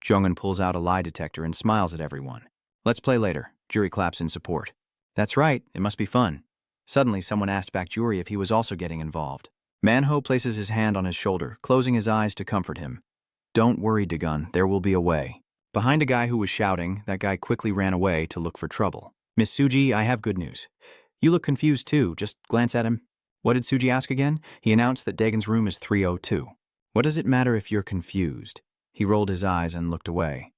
Jongin pulls out a lie detector and smiles at everyone. Let's play later. Jury claps in support. That's right, it must be fun. Suddenly, someone asked back Jury if he was also getting involved. Manhwa places his hand on his shoulder, closing his eyes to comfort him. Don't worry, Daegun, there will be a way. Behind a guy who was shouting, that guy quickly ran away to look for trouble. Miss Suji, I have good news. You look confused too, just glance at him. What did Suji ask again? He announced that Daegun's room is 302. What does it matter if you're confused? He rolled his eyes and looked away.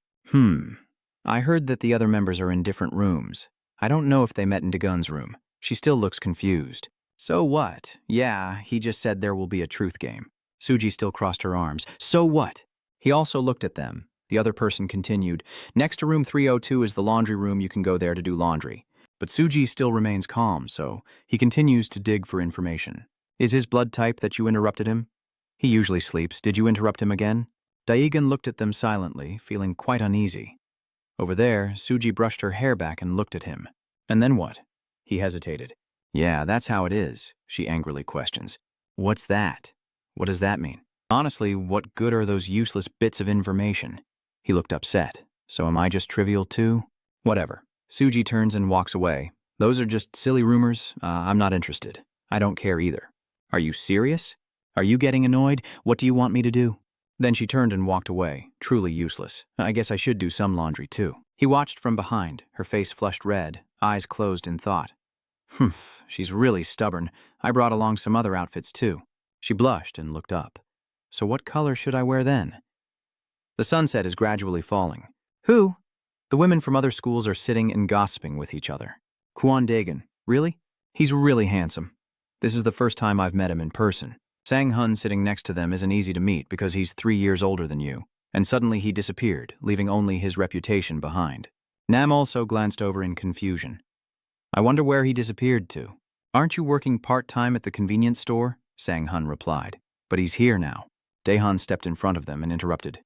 I heard that the other members are in different rooms. I don't know if they met in Daegun's room. She still looks confused. So what? Yeah, he just said there will be a truth game. Suji still crossed her arms. So what? He also looked at them. The other person continued. Next to room 302 is the laundry room. You can go there to do laundry. But Suji still remains calm, so he continues to dig for information. Is his blood type that you interrupted him? He usually sleeps. Did you interrupt him again? Daegun looked at them silently, feeling quite uneasy. Over there, Suji brushed her hair back and looked at him. And then what? He hesitated. Yeah, that's how it is, she angrily questions. What's that? What does that mean? Honestly, what good are those useless bits of information? He looked upset. So am I just trivial too? Whatever. Suji turns and walks away. Those are just silly rumors. I'm not interested. I don't care either. Are you serious? Are you getting annoyed? What do you want me to do? Then she turned and walked away, truly useless. I guess I should do some laundry too. He watched from behind, her face flushed red, eyes closed in thought. Humph, she's really stubborn. I brought along some other outfits too. She blushed and looked up. So what color should I wear then? The sunset is gradually falling. Who? The women from other schools are sitting and gossiping with each other. Kwon Daegun, really? He's really handsome. This is the first time I've met him in person. Sang-hun sitting next to them isn't easy to meet because he's 3 years older than you. And suddenly he disappeared, leaving only his reputation behind. Nam also glanced over in confusion. I wonder where he disappeared to. Aren't you working part-time at the convenience store? Sang-hun replied. But he's here now. Daehan stepped in front of them and interrupted.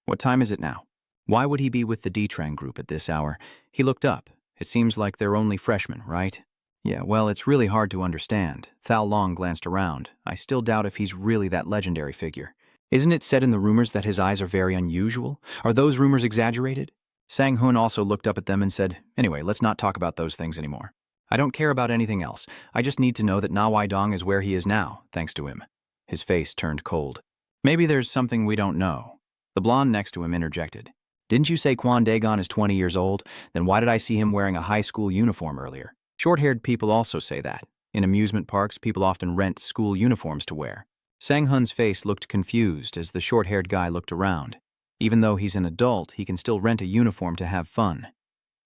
What time is it now? Why would he be with the D-Trang group at this hour? He looked up. It seems like they're only freshmen, right? Yeah, well, it's really hard to understand. Thao Long glanced around. I still doubt if he's really that legendary figure. Isn't it said in the rumors that his eyes are very unusual? Are those rumors exaggerated? Sang-hun also looked up at them and said, Anyway, let's not talk about those things anymore. I don't care about anything else. I just need to know that Na Wai-dong is where he is now, thanks to him. His face turned cold. Maybe there's something we don't know. The blonde next to him interjected. Didn't you say Kwon Daegun is 20 years old? Then why did I see him wearing a high school uniform earlier? Short-haired people also say that. In amusement parks, people often rent school uniforms to wear. Sang-hun's face looked confused as the short-haired guy looked around. Even though he's an adult, he can still rent a uniform to have fun.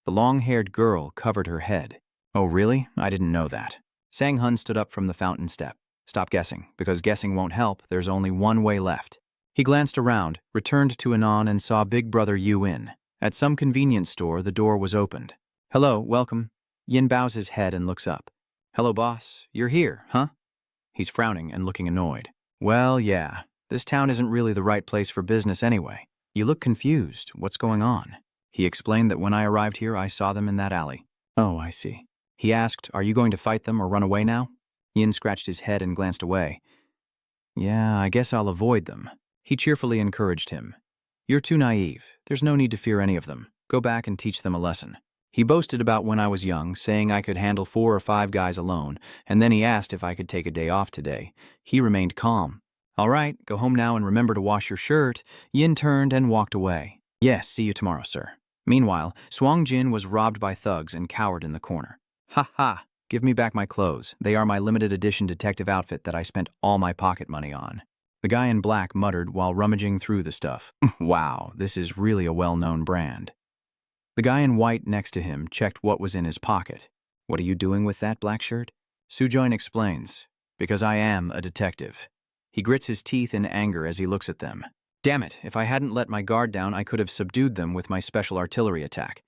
The long-haired girl covered her head. Oh, really? I didn't know that. Sang-hun stood up from the fountain step. Stop guessing, because guessing won't help. There's only one way left. He glanced around, returned to Anon, and saw Big Brother Yu in. At some convenience store, the door was opened. Hello, welcome. Yin bows his head and looks up. Hello, boss. You're here, huh? He's frowning and looking annoyed. Well, yeah. This town isn't really the right place for business anyway. You look confused. What's going on? He explained that when I arrived here, I saw them in that alley. Oh, I see. He asked, are you going to fight them or run away now? Yin scratched his head and glanced away. Yeah, I guess I'll avoid them. He cheerfully encouraged him. You're too naive. There's no need to fear any of them. Go back and teach them a lesson. He boasted about when I was young, saying I could handle 4 or 5 guys alone, and then he asked if I could take a day off today. He remained calm. All right, go home now and remember to wash your shirt. Yin turned and walked away. Yes, see you tomorrow, sir. Meanwhile, Swang Jin was robbed by thugs and cowered in the corner. Ha ha, give me back my clothes. They are my limited edition detective outfit that I spent all my pocket money on. The guy in black muttered while rummaging through the stuff. Wow, this is really a well-known brand. The guy in white next to him checked what was in his pocket. What are you doing with that black shirt? Sujoin explains. Because I am a detective. He grits his teeth in anger as he looks at them. Damn it, if I hadn't let my guard down, I could have subdued them with my special artillery attack.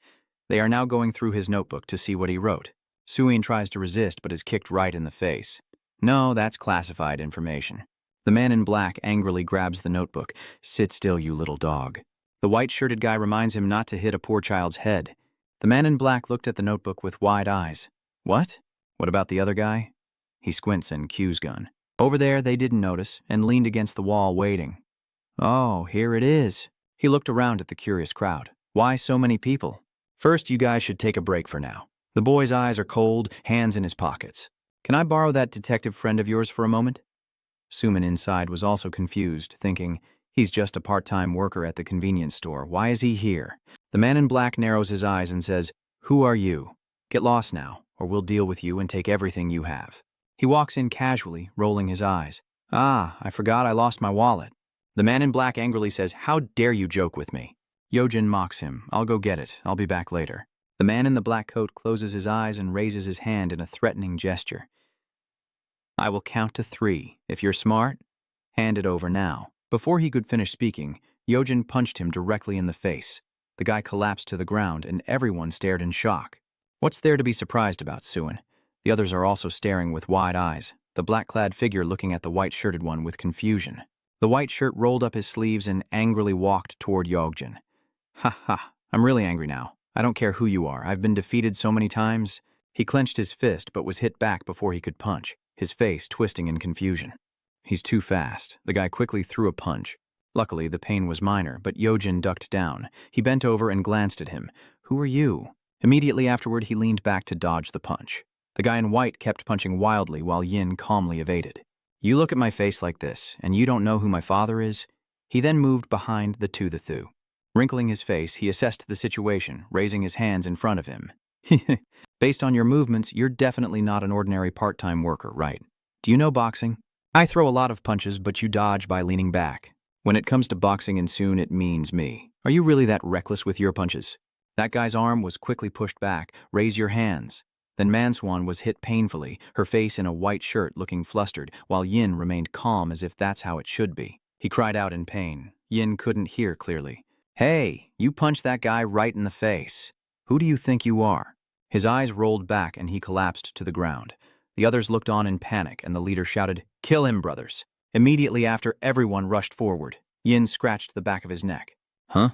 They are now going through his notebook to see what he wrote. Suin tries to resist but is kicked right in the face. No, that's classified information. The man in black angrily grabs the notebook. Sit still, you little dog. The white-shirted guy reminds him not to hit a poor child's head. The man in black looked at the notebook with wide eyes. What? What about the other guy? He squints and cues gun. Over there, they didn't notice and leaned against the wall waiting. Oh, here it is. He looked around at the curious crowd. Why so many people? First, you guys should take a break for now. The boy's eyes are cold, hands in his pockets. Can I borrow that detective friend of yours for a moment? Suman inside was also confused, thinking, he's just a part-time worker at the convenience store. Why is he here? The man in black narrows his eyes and says, Who are you? Get lost now, or we'll deal with you and take everything you have. He walks in casually, rolling his eyes. Ah, I forgot I lost my wallet. The man in black angrily says, How dare you joke with me? Yojin mocks him. I'll go get it. I'll be back later. The man in the black coat closes his eyes and raises his hand in a threatening gesture. I will count to 3. If you're smart, hand it over now. Before he could finish speaking, Yojin punched him directly in the face. The guy collapsed to the ground, and everyone stared in shock. What's there to be surprised about, Suin? The others are also staring with wide eyes, the black-clad figure looking at the white-shirted one with confusion. The white shirt rolled up his sleeves and angrily walked toward Yojin. Ha ha, I'm really angry now. I don't care who you are. I've been defeated so many times. He clenched his fist but was hit back before he could punch, his face twisting in confusion. He's too fast. The guy quickly threw a punch. Luckily, the pain was minor, but Yojin ducked down. He bent over and glanced at him. Who are you? Immediately afterward, he leaned back to dodge the punch. The guy in white kept punching wildly while Yin calmly evaded. You look at my face like this, and you don't know who my father is? He then moved behind the Thu. Wrinkling his face, he assessed the situation, raising his hands in front of him. Based on your movements, you're definitely not an ordinary part-time worker, right? Do you know boxing? I throw a lot of punches, but you dodge by leaning back. When it comes to boxing and soon, it means me. Are you really that reckless with your punches? That guy's arm was quickly pushed back. Raise your hands. Then Manswan was hit painfully, her face in a white shirt looking flustered, while Yin remained calm as if that's how it should be. He cried out in pain. Yin couldn't hear clearly. Hey, you punched that guy right in the face. Who do you think you are? His eyes rolled back and he collapsed to the ground. The others looked on in panic and the leader shouted, Kill him, brothers. Immediately after, everyone rushed forward. Yin scratched the back of his neck. Huh?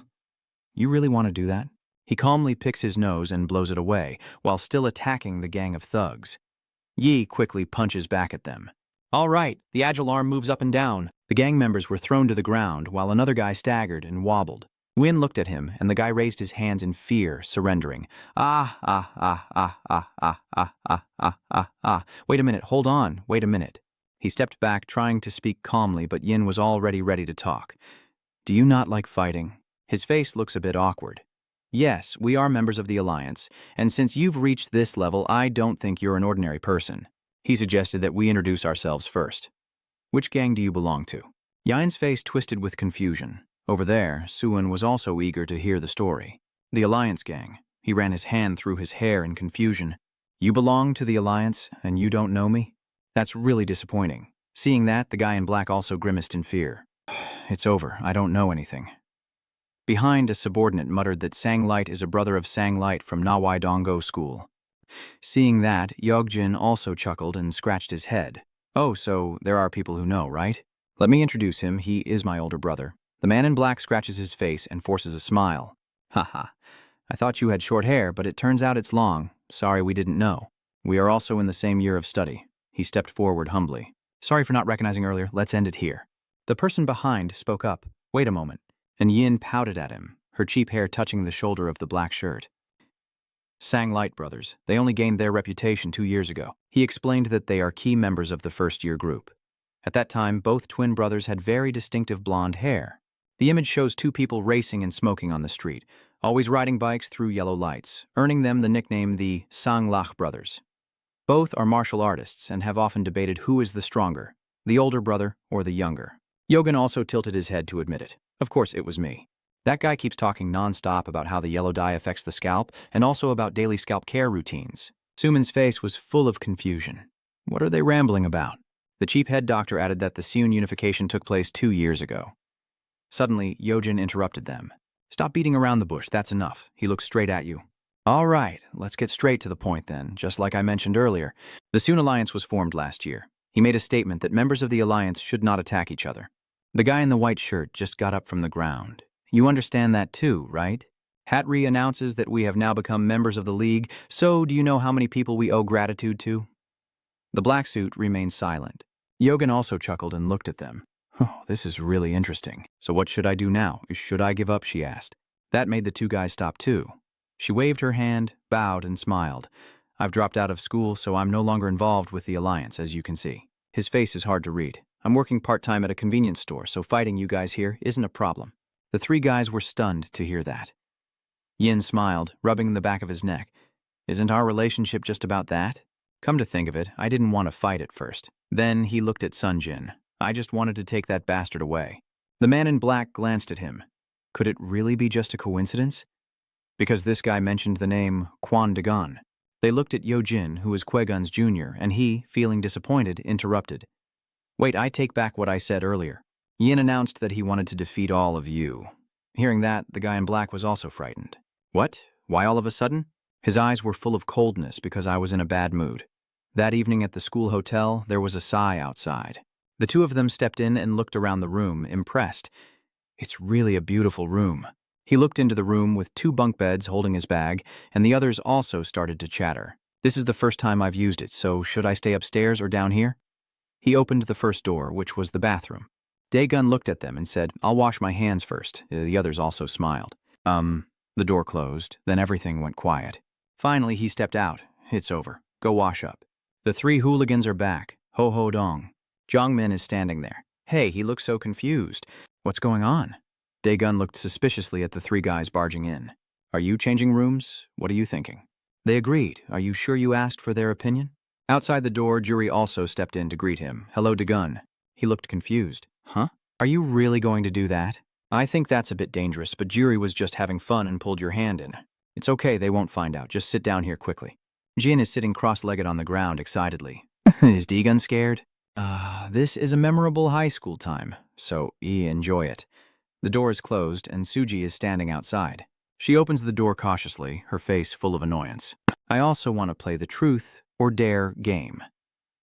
You really want to do that? He calmly picks his nose and blows it away, while still attacking the gang of thugs. Yi quickly punches back at them. All right, the agile arm moves up and down. The gang members were thrown to the ground, while another guy staggered and wobbled. Win looked at him, and the guy raised his hands in fear, surrendering. Wait a minute, hold on, wait a minute. He stepped back, trying to speak calmly, but Yin was already ready to talk. Do you not like fighting? His face looks a bit awkward. Yes, we are members of the Alliance, and since you've reached this level, I don't think you're an ordinary person. He suggested that we introduce ourselves first. Which gang do you belong to? Yin's face twisted with confusion. Over there, Suin was also eager to hear the story. The Alliance gang. He ran his hand through his hair in confusion. You belong to the Alliance, and you don't know me? That's really disappointing. Seeing that, the guy in black also grimaced in fear. It's over. I don't know anything. Behind, a subordinate muttered that Sang Light is a brother of Sang Light from Nawai Donggo School. Seeing that, Yogjin also chuckled and scratched his head. Oh, so there are people who know, right? Let me introduce him. He is my older brother. The man in black scratches his face and forces a smile. Haha. I thought you had short hair, but it turns out it's long. Sorry we didn't know. We are also in the same year of study. He stepped forward humbly. Sorry for not recognizing earlier. Let's end it here. The person behind spoke up. Wait a moment. And Yin pouted at him, her cheap hair touching the shoulder of the black shirt. Sang Light brothers. They only gained their reputation 2 years ago. He explained that they are key members of the first-year group. At that time, both twin brothers had very distinctive blonde hair. The image shows 2 people racing and smoking on the street, always riding bikes through yellow lights, earning them the nickname the Sang Lach brothers. Both are martial artists and have often debated who is the stronger, the older brother or the younger. Yogan also tilted his head to admit it. Of course, it was me. That guy keeps talking non-stop about how the yellow dye affects the scalp and also about daily scalp care routines. Suman's face was full of confusion. What are they rambling about? The cheap head doctor added that the Seun unification took place 2 years ago. Suddenly, Yojin interrupted them. Stop beating around the bush, that's enough. He looked straight at you. All right, let's get straight to the point then. Just like I mentioned earlier, the Seun Alliance was formed last year. He made a statement that members of the Alliance should not attack each other. The guy in the white shirt just got up from the ground. You understand that too, right? Hatri announces that we have now become members of the League, so do you know how many people we owe gratitude to? The black suit remained silent. Yogan also chuckled and looked at them. Oh, this is really interesting. So what should I do now? Should I give up? She asked. That made the two guys stop too. She waved her hand, bowed, and smiled. I've dropped out of school, so I'm no longer involved with the Alliance, as you can see. His face is hard to read. I'm working part-time at a convenience store, so fighting you guys here isn't a problem. The three guys were stunned to hear that. Yin smiled, rubbing the back of his neck. Isn't our relationship just about that? Come to think of it, I didn't want to fight at first. Then he looked at Sunjin. I just wanted to take that bastard away. The man in black glanced at him. Could it really be just a coincidence? Because this guy mentioned the name Kwon Dagon. They looked at Yojin, who was Kwegun's junior, and he, feeling disappointed, interrupted. Wait, I take back what I said earlier. Yin announced that he wanted to defeat all of you. Hearing that, the guy in black was also frightened. What? Why all of a sudden? His eyes were full of coldness because I was in a bad mood. That evening at the school hotel, there was a sigh outside. The two of them stepped in and looked around the room, impressed. It's really a beautiful room. He looked into the room with two bunk beds holding his bag, and the others also started to chatter. This is the first time I've used it, so should I stay upstairs or down here? He opened the first door, which was the bathroom. Daegun looked at them and said, I'll wash my hands first. The others also smiled. The door closed, then everything went quiet. Finally, he stepped out. It's over. Go wash up. The three hooligans are back. Ho ho dong. Jongmin is standing there. Hey, he looks so confused. What's going on? Daegun looked suspiciously at the three guys barging in. Are you changing rooms? What are you thinking? They agreed. Are you sure you asked for their opinion? Outside the door, Juri also stepped in to greet him. Hello, Daegun. He looked confused. Huh? Are you really going to do that? I think that's a bit dangerous, but Juri was just having fun and pulled your hand in. It's okay, they won't find out. Just sit down here quickly. Jin is sitting cross-legged on the ground excitedly. Is Daegun scared? This is a memorable high school time, so enjoy it. The door is closed and Suji is standing outside. She opens the door cautiously, her face full of annoyance. I also want to play the truth or dare game.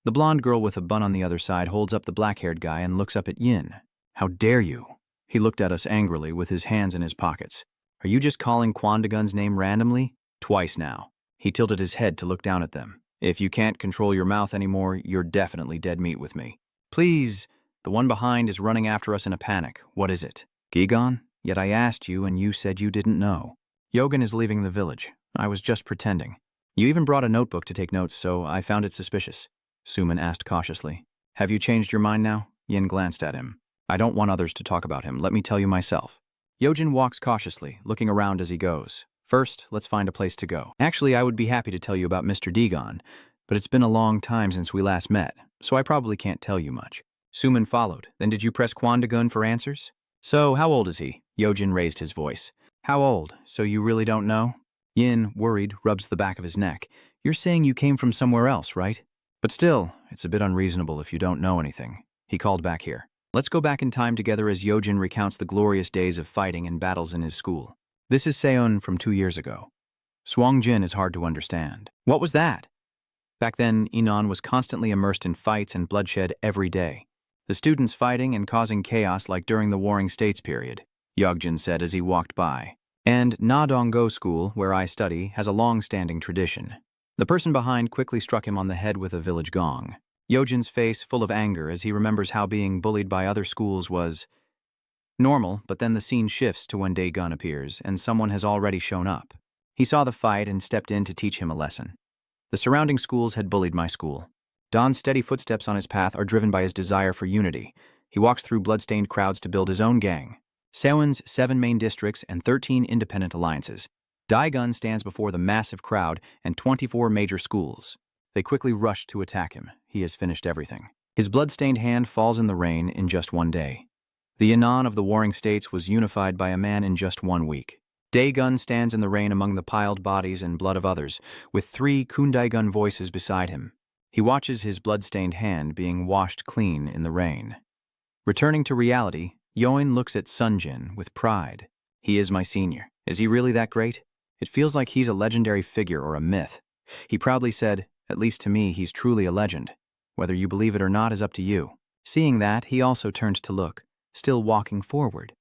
The blonde girl with a bun on the other side holds up the black-haired guy and looks up at Yin. How dare you? He looked at us angrily with his hands in his pockets. Are you just calling Kwon Dagun's name randomly? Twice now. He tilted his head to look down at them. If you can't control your mouth anymore, you're definitely dead meat with me. Please. The one behind is running after us in a panic. What is it? Gigon? Yet I asked you and you said you didn't know. Yogan is leaving the village. I was just pretending. You even brought a notebook to take notes, so I found it suspicious. Suman asked cautiously. Have you changed your mind now? Yin glanced at him. I don't want others to talk about him. Let me tell you myself. Yojin walks cautiously, looking around as he goes. First, let's find a place to go. Actually, I would be happy to tell you about Mr. Daegon, but it's been a long time since we last met, so I probably can't tell you much. Suman followed. Then did you press Kwon Dagun for answers? So, how old is he? Yojin raised his voice. How old? So you really don't know? Yin, worried, rubs the back of his neck. You're saying you came from somewhere else, right? But still, it's a bit unreasonable if you don't know anything. He called back here. Let's go back in time together as Yojin recounts the glorious days of fighting and battles in his school. This is Seon from 2 years ago. Swangjin is hard to understand. What was that? Back then, Inan was constantly immersed in fights and bloodshed every day. The students fighting and causing chaos like during the Warring States period, Yogjin said as he walked by. And Nadonggo School, where I study, has a long-standing tradition. The person behind quickly struck him on the head with a village gong. Yojin's face full of anger as he remembers how being bullied by other schools was normal, but then the scene shifts to when Daegun appears and someone has already shown up. He saw the fight and stepped in to teach him a lesson. The surrounding schools had bullied my school. Don's steady footsteps on his path are driven by his desire for unity. He walks through blood-stained crowds to build his own gang. Sewon's 7 main districts and 13 independent alliances. Daegun stands before the massive crowd and 24 major schools. They quickly rush to attack him. He has finished everything. His blood-stained hand falls in the rain in just 1 day. The Inan of the Warring States was unified by a man in just 1 week. Daegun stands in the rain among the piled bodies and blood of others, with 3 Kundaegun voices beside him. He watches his blood-stained hand being washed clean in the rain. Returning to reality, Yoin looks at Sunjin with pride. He is my senior. Is he really that great? It feels like he's a legendary figure or a myth. He proudly said, at least to me, he's truly a legend. Whether you believe it or not is up to you. Seeing that, he also turned to look, still walking forward.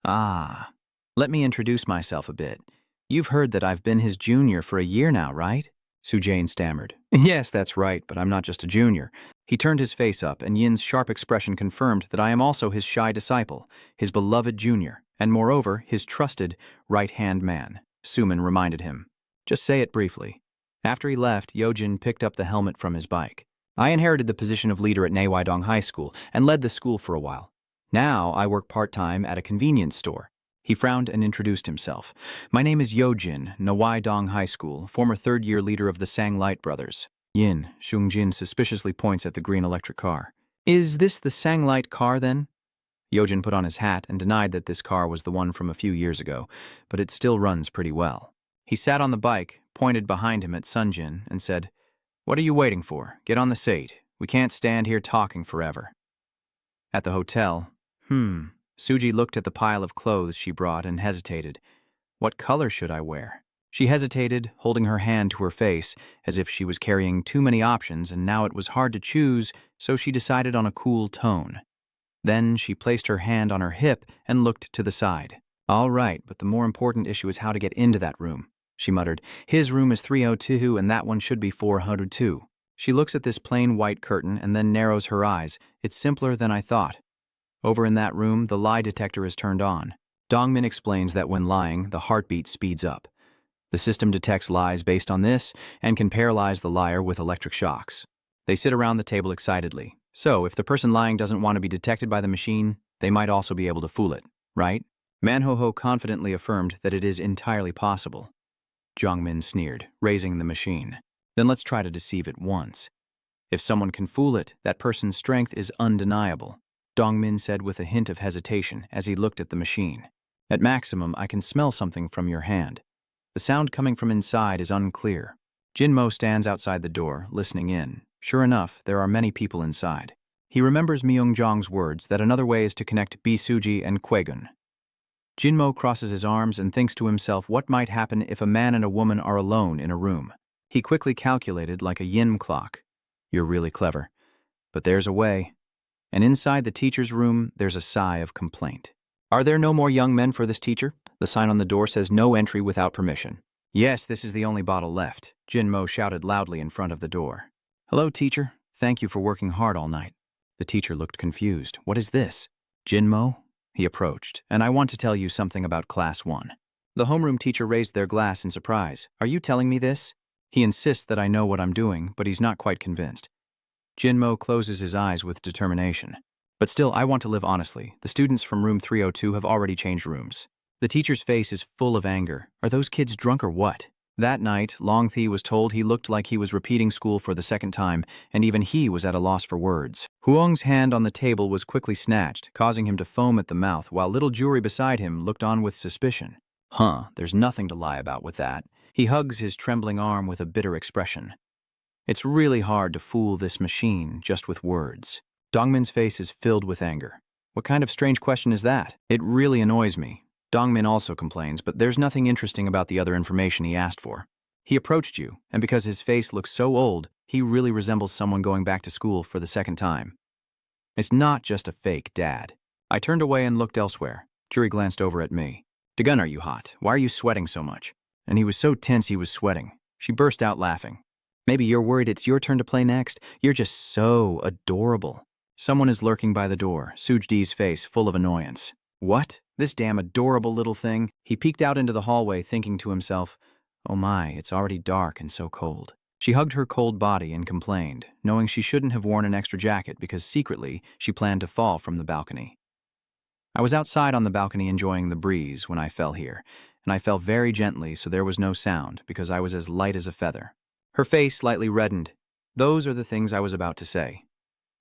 Ah, Let me introduce myself a bit. You've heard that I've been his junior for a year now, right? Sujane stammered. Yes, that's right, but I'm not just a junior. He turned his face up, and Yin's sharp expression confirmed that I am also his shy disciple, his beloved junior, and moreover, his trusted right-hand man, Suman reminded him. Just say it briefly. After he left, Yojin picked up the helmet from his bike. I inherited the position of leader at Naewaidong High School and led the school for a while. Now I work part-time at a convenience store. He frowned and introduced himself. My name is Yojin, Naewaidong High School, former third-year leader of the Sang Light brothers. Yin, Shungjin suspiciously points at the green electric car. Is this the Sang Light car, then? Yojin put on his hat and denied that this car was the one from a few years ago, but it still runs pretty well. He sat on the bike, pointed behind him at Sunjin, and said, What are you waiting for? Get on the seat. We can't stand here talking forever. At the hotel, Suji looked at the pile of clothes she brought and hesitated. What color should I wear? She hesitated, holding her hand to her face, as if she was carrying too many options and now it was hard to choose, so she decided on a cool tone. Then she placed her hand on her hip and looked to the side. All right, but the more important issue is how to get into that room, she muttered. His room is 302 and that one should be 402. She looks at this plain white curtain and then narrows her eyes. It's simpler than I thought. Over in that room, the lie detector is turned on. Dongmin explains that when lying, the heartbeat speeds up. The system detects lies based on this and can paralyze the liar with electric shocks. They sit around the table excitedly. So, if the person lying doesn't want to be detected by the machine, they might also be able to fool it, right? Manhwa confidently affirmed that it is entirely possible. Jongmin sneered, raising the machine. Then let's try to deceive it once. If someone can fool it, that person's strength is undeniable, Dongmin said with a hint of hesitation as he looked at the machine. At maximum, I can smell something from your hand. The sound coming from inside is unclear. Jinmo stands outside the door, listening in. Sure enough, there are many people inside. He remembers Myungjong's words that another way is to connect Bisuji and Kwegun. Jinmo crosses his arms and thinks to himself what might happen if a man and a woman are alone in a room. He quickly calculated like a yin clock. You're really clever. But there's a way. And inside the teacher's room, there's a sigh of complaint. Are there no more young men for this teacher? The sign on the door says no entry without permission. Yes, this is the only bottle left, Jinmo shouted loudly in front of the door. Hello, teacher. Thank you for working hard all night. The teacher looked confused. What is this? Jinmo? He approached, and I want to tell you something about Class 1. The homeroom teacher raised their glass in surprise. Are you telling me this? He insists that I know what I'm doing, but he's not quite convinced. Jinmo closes his eyes with determination. But still, I want to live honestly. The students from room 302 have already changed rooms. The teacher's face is full of anger. Are those kids drunk or what? That night, Long Thi was told he looked like he was repeating school for the second time, and even he was at a loss for words. Huong's hand on the table was quickly snatched, causing him to foam at the mouth, while little Juri beside him looked on with suspicion. There's nothing to lie about with that. He hugs his trembling arm with a bitter expression. It's really hard to fool this machine just with words. Dongmin's face is filled with anger. What kind of strange question is that? It really annoys me. Dongmin also complains, but there's nothing interesting about the other information he asked for. He approached you, and because his face looks so old, he really resembles someone going back to school for the second time. It's not just a fake dad. I turned away and looked elsewhere. Juri glanced over at me. Dagun, are you hot? Why are you sweating so much? And he was so tense he was sweating. She burst out laughing. Maybe you're worried it's your turn to play next? You're just so adorable. Someone is lurking by the door, Sujdee's face full of annoyance. What? This damn adorable little thing? He peeked out into the hallway, thinking to himself, oh my, it's already dark and so cold. She hugged her cold body and complained, knowing she shouldn't have worn an extra jacket because secretly she planned to fall from the balcony. I was outside on the balcony enjoying the breeze when I fell here, and I fell very gently so there was no sound because I was as light as a feather. Her face slightly reddened. Those are the things I was about to say.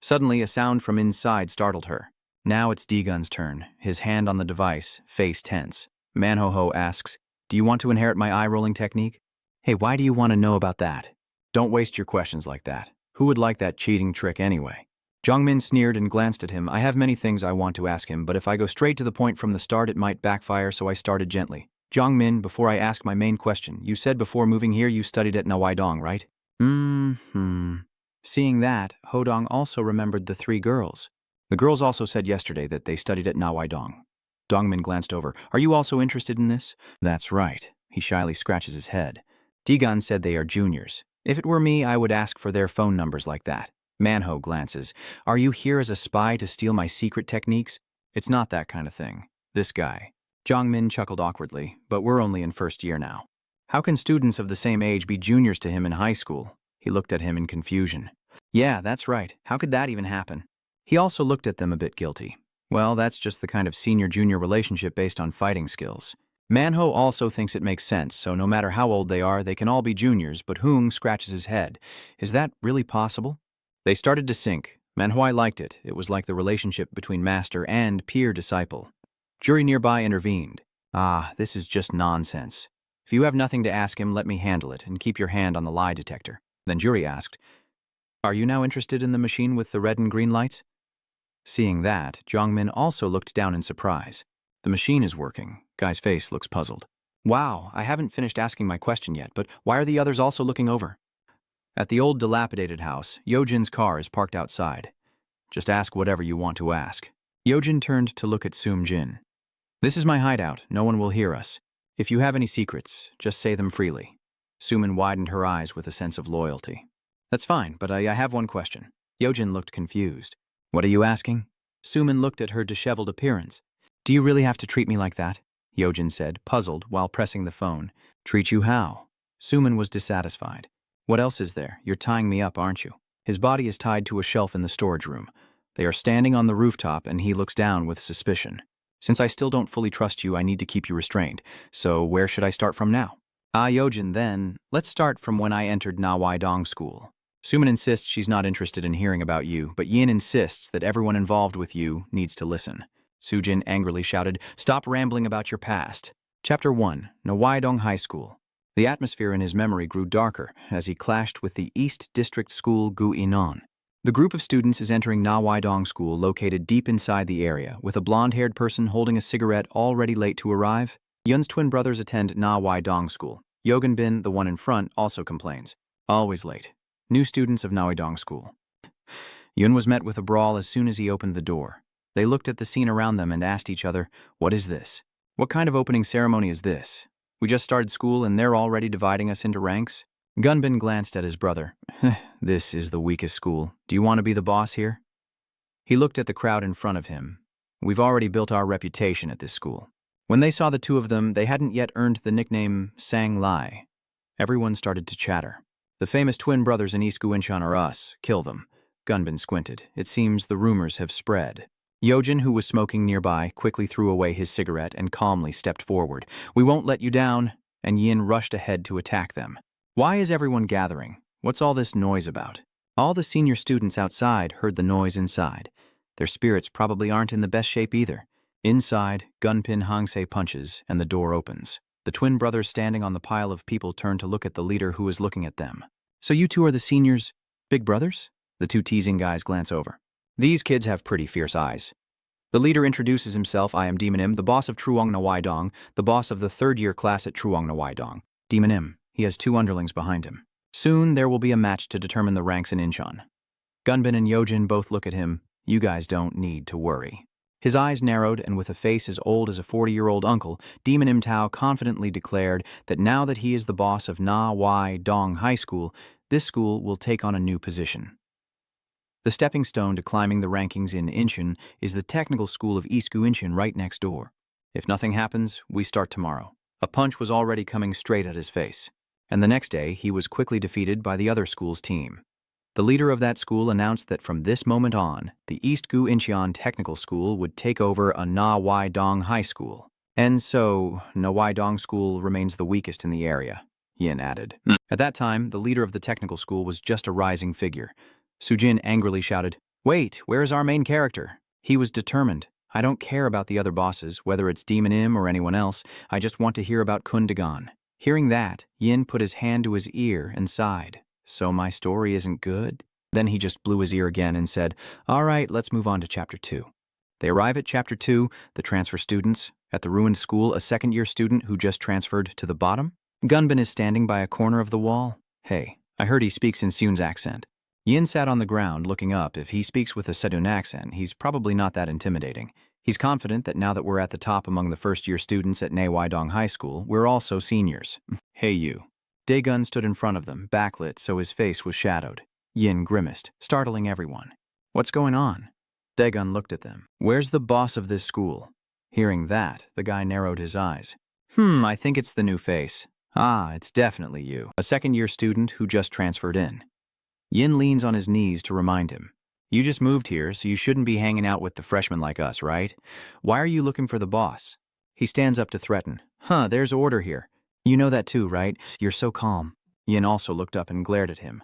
Suddenly, a sound from inside startled her. Now it's D-Gun's turn, his hand on the device, face tense. Manhwa asks, do you want to inherit my eye-rolling technique? Hey, why do you want to know about that? Don't waste your questions like that. Who would like that cheating trick anyway? Jongmin sneered and glanced at him. I have many things I want to ask him, but if I go straight to the point from the start, it might backfire, so I started gently. Jongmin, before I ask my main question, you said before moving here you studied at Naewaidong, right? Seeing that, Hodong also remembered the three girls. The girls also said yesterday that they studied at Naewaidong. Dongmin glanced over. Are you also interested in this? That's right. He shyly scratches his head. Digan said they are juniors. If it were me, I would ask for their phone numbers like that. Manho glances. Are you here as a spy to steal my secret techniques? It's not that kind of thing. This guy. Jongmin chuckled awkwardly, but we're only in first year now. How can students of the same age be juniors to him in high school? He looked at him in confusion. Yeah, that's right. How could that even happen? He also looked at them a bit guilty. Well, that's just the kind of senior-junior relationship based on fighting skills. Manho also thinks it makes sense, so no matter how old they are, they can all be juniors, but Hoong scratches his head. Is that really possible? They started to sync. Manhwa liked it. It was like the relationship between master and peer-disciple. Jury nearby intervened. Ah, this is just nonsense. If you have nothing to ask him, let me handle it, and keep your hand on the lie detector. Then Jury asked, Are you now interested in the machine with the red and green lights? Seeing that, Jongmin also looked down in surprise. The machine is working. Guy's face looks puzzled. Wow, I haven't finished asking my question yet, but why are the others also looking over? At the old dilapidated house, Yojin's car is parked outside. Just ask whatever you want to ask. Yojin turned to look at Soom-jin. This is my hideout. No one will hear us. If you have any secrets, just say them freely. Sumin widened her eyes with a sense of loyalty. That's fine, but I have one question. Yojin looked confused. What are you asking? Sumin looked at her disheveled appearance. Do you really have to treat me like that? Yojin said, puzzled, while pressing the phone. Treat you how? Sumin was dissatisfied. What else is there? You're tying me up, aren't you? His body is tied to a shelf in the storage room. They are standing on the rooftop, and he looks down with suspicion. Since I still don't fully trust you, I need to keep you restrained. So where should I start from now? Yojin, then, let's start from when I entered Nawaidong School. Sumin insists she's not interested in hearing about you, but Yin insists that everyone involved with you needs to listen. Sujin angrily shouted, Stop rambling about your past. Chapter 1, Nawaidong High School. The atmosphere in his memory grew darker as he clashed with the East District School Gu Inon. The group of students is entering Nawaidong School located deep inside the area, with a blonde-haired person holding a cigarette already late to arrive. Yun's twin brothers attend Nawaidong School. Yogan-bin, the one in front, also complains. Always late. New students of Nawaidong School. Yun was met with a brawl as soon as he opened the door. They looked at the scene around them and asked each other, What is this? What kind of opening ceremony is this? We just started school and they're already dividing us into ranks? Gunbin glanced at his brother. This is the weakest school. Do you want to be the boss here? He looked at the crowd in front of him. We've already built our reputation at this school. When they saw the two of them, they hadn't yet earned the nickname Sang Lai. Everyone started to chatter. The famous twin brothers in East Guinshan are us. Kill them. Gunbin squinted. It seems the rumors have spread. Yojin, who was smoking nearby, quickly threw away his cigarette and calmly stepped forward. We won't let you down. And Yin rushed ahead to attack them. Why is everyone gathering? What's all this noise about? All the senior students outside heard the noise inside. Their spirits probably aren't in the best shape either. Inside, Gunpin Hangse punches, and the door opens. The twin brothers standing on the pile of people turn to look at the leader who is looking at them. So you two are the seniors' big brothers? The two teasing guys glance over. These kids have pretty fierce eyes. The leader introduces himself. I am Demon Im, the boss of Truong Nawaidong, the boss of the third-year class at Truong Nawaidong. Demon Im. He has two underlings behind him. Soon there will be a match to determine the ranks in Incheon. Gunbin and Yojin both look at him. You guys don't need to worry. His eyes narrowed, and with a face as old as a 40-year-old uncle, Demon Im Tao confidently declared that now that he is the boss of Nawaidong High School, this school will take on a new position. The stepping stone to climbing the rankings in Incheon is the technical school of East Guinshan right next door. If nothing happens, we start tomorrow. A punch was already coming straight at his face. And the next day, he was quickly defeated by the other school's team. The leader of that school announced that from this moment on, the East Guinshan Technical School would take over a Nawaidong High School. And so, Nawaidong School remains the weakest in the area, Yin added. At that time, the leader of the technical school was just a rising figure. Sujin angrily shouted, Wait, where is our main character? He was determined. I don't care about the other bosses, whether it's Demon Im or anyone else. I just want to hear about Kundagon. Hearing that, Yin put his hand to his ear and sighed. So my story isn't good? Then he just blew his ear again and said, All right, let's move on to Chapter 2. They arrive at Chapter 2, the transfer students. At the ruined school, a second-year student who just transferred to the bottom. Gunbin is standing by a corner of the wall. Hey, I heard he speaks in Seun's accent. Yin sat on the ground, looking up. If he speaks with a Sedun accent, he's probably not that intimidating. He's confident that now that we're at the top among the first-year students at Naewydong High School, we're also seniors. Hey you. Daegun stood in front of them, backlit so his face was shadowed. Yin grimaced, startling everyone. What's going on? Daegun looked at them. Where's the boss of this school? Hearing that, the guy narrowed his eyes. I think it's the new face. Ah, it's definitely you. A second-year student who just transferred in. Yin leans on his knees to remind him. You just moved here, so you shouldn't be hanging out with the freshmen like us, right? Why are you looking for the boss? He stands up to threaten. There's order here. You know that too, right? You're so calm. Yin also looked up and glared at him.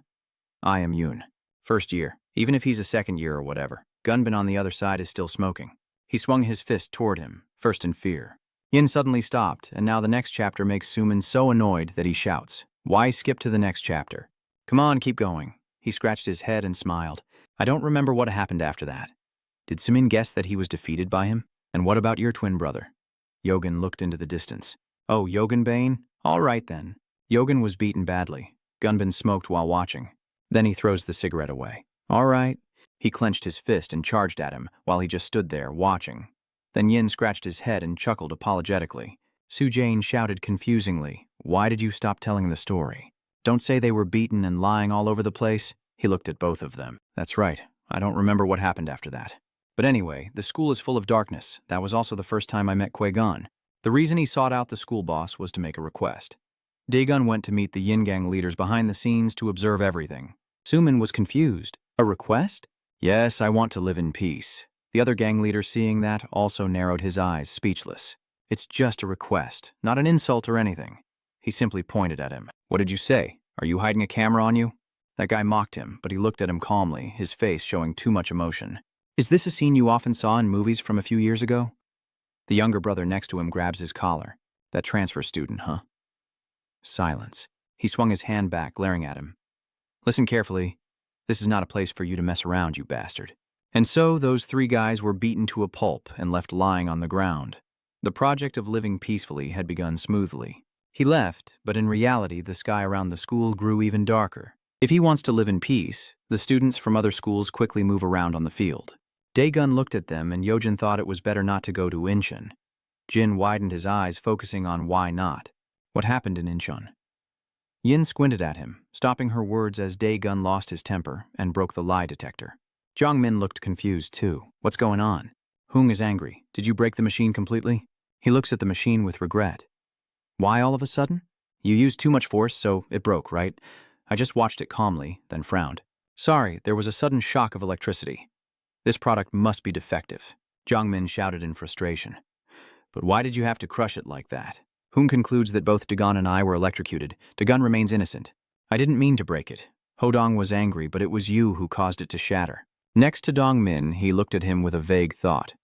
I am Yoon. First year. Even if he's a second year or whatever. Gunbin on the other side is still smoking. He swung his fist toward him, first in fear. Yin suddenly stopped, and now the next chapter makes Sumin so annoyed that he shouts. Why skip to the next chapter? Come on, keep going. He scratched his head and smiled. I don't remember what happened after that. Did Sumin guess that he was defeated by him? And what about your twin brother? Yogan looked into the distance. Oh, Yogan Bane? All right then. Yogan was beaten badly. Gunbin smoked while watching. Then he throws the cigarette away. All right. He clenched his fist and charged at him while he just stood there, watching. Then Yin scratched his head and chuckled apologetically. Su-Jane shouted confusingly, Why did you stop telling the story? Don't say they were beaten and lying all over the place. He looked at both of them. That's right. I don't remember what happened after that. But anyway, the school is full of darkness. That was also the first time I met Qui-Gon. The reason he sought out the school boss was to make a request. Daegun went to meet the Yin Gang leaders behind the scenes to observe everything. Sumin was confused. A request? Yes, I want to live in peace. The other gang leader, seeing that, also narrowed his eyes, speechless. It's just a request, not an insult or anything. He simply pointed at him. What did you say? Are you hiding a camera on you? That guy mocked him, but he looked at him calmly, his face showing too much emotion. Is this a scene you often saw in movies from a few years ago? The younger brother next to him grabs his collar. That transfer student, huh? Silence. He swung his hand back, glaring at him. Listen carefully. This is not a place for you to mess around, you bastard. And so those three guys were beaten to a pulp and left lying on the ground. The project of living peacefully had begun smoothly. He left, but in reality the sky around the school grew even darker. If he wants to live in peace, the students from other schools quickly move around on the field. Daegun looked at them and Yojin thought it was better not to go to Incheon. Jin widened his eyes, focusing on why not. What happened in Incheon? Yin squinted at him, stopping her words as Daegun lost his temper and broke the lie detector. Jongmin looked confused too. What's going on? Hung is angry. Did you break the machine completely? He looks at the machine with regret. Why all of a sudden? You used too much force, so it broke, right? I just watched it calmly, then frowned. Sorry, there was a sudden shock of electricity. This product must be defective. Jongmin shouted in frustration. But why did you have to crush it like that? Hung concludes that both Dagon and I were electrocuted. Dagon remains innocent. I didn't mean to break it. Hodong was angry, but it was you who caused it to shatter. Next to Dongmin, he looked at him with a vague thought.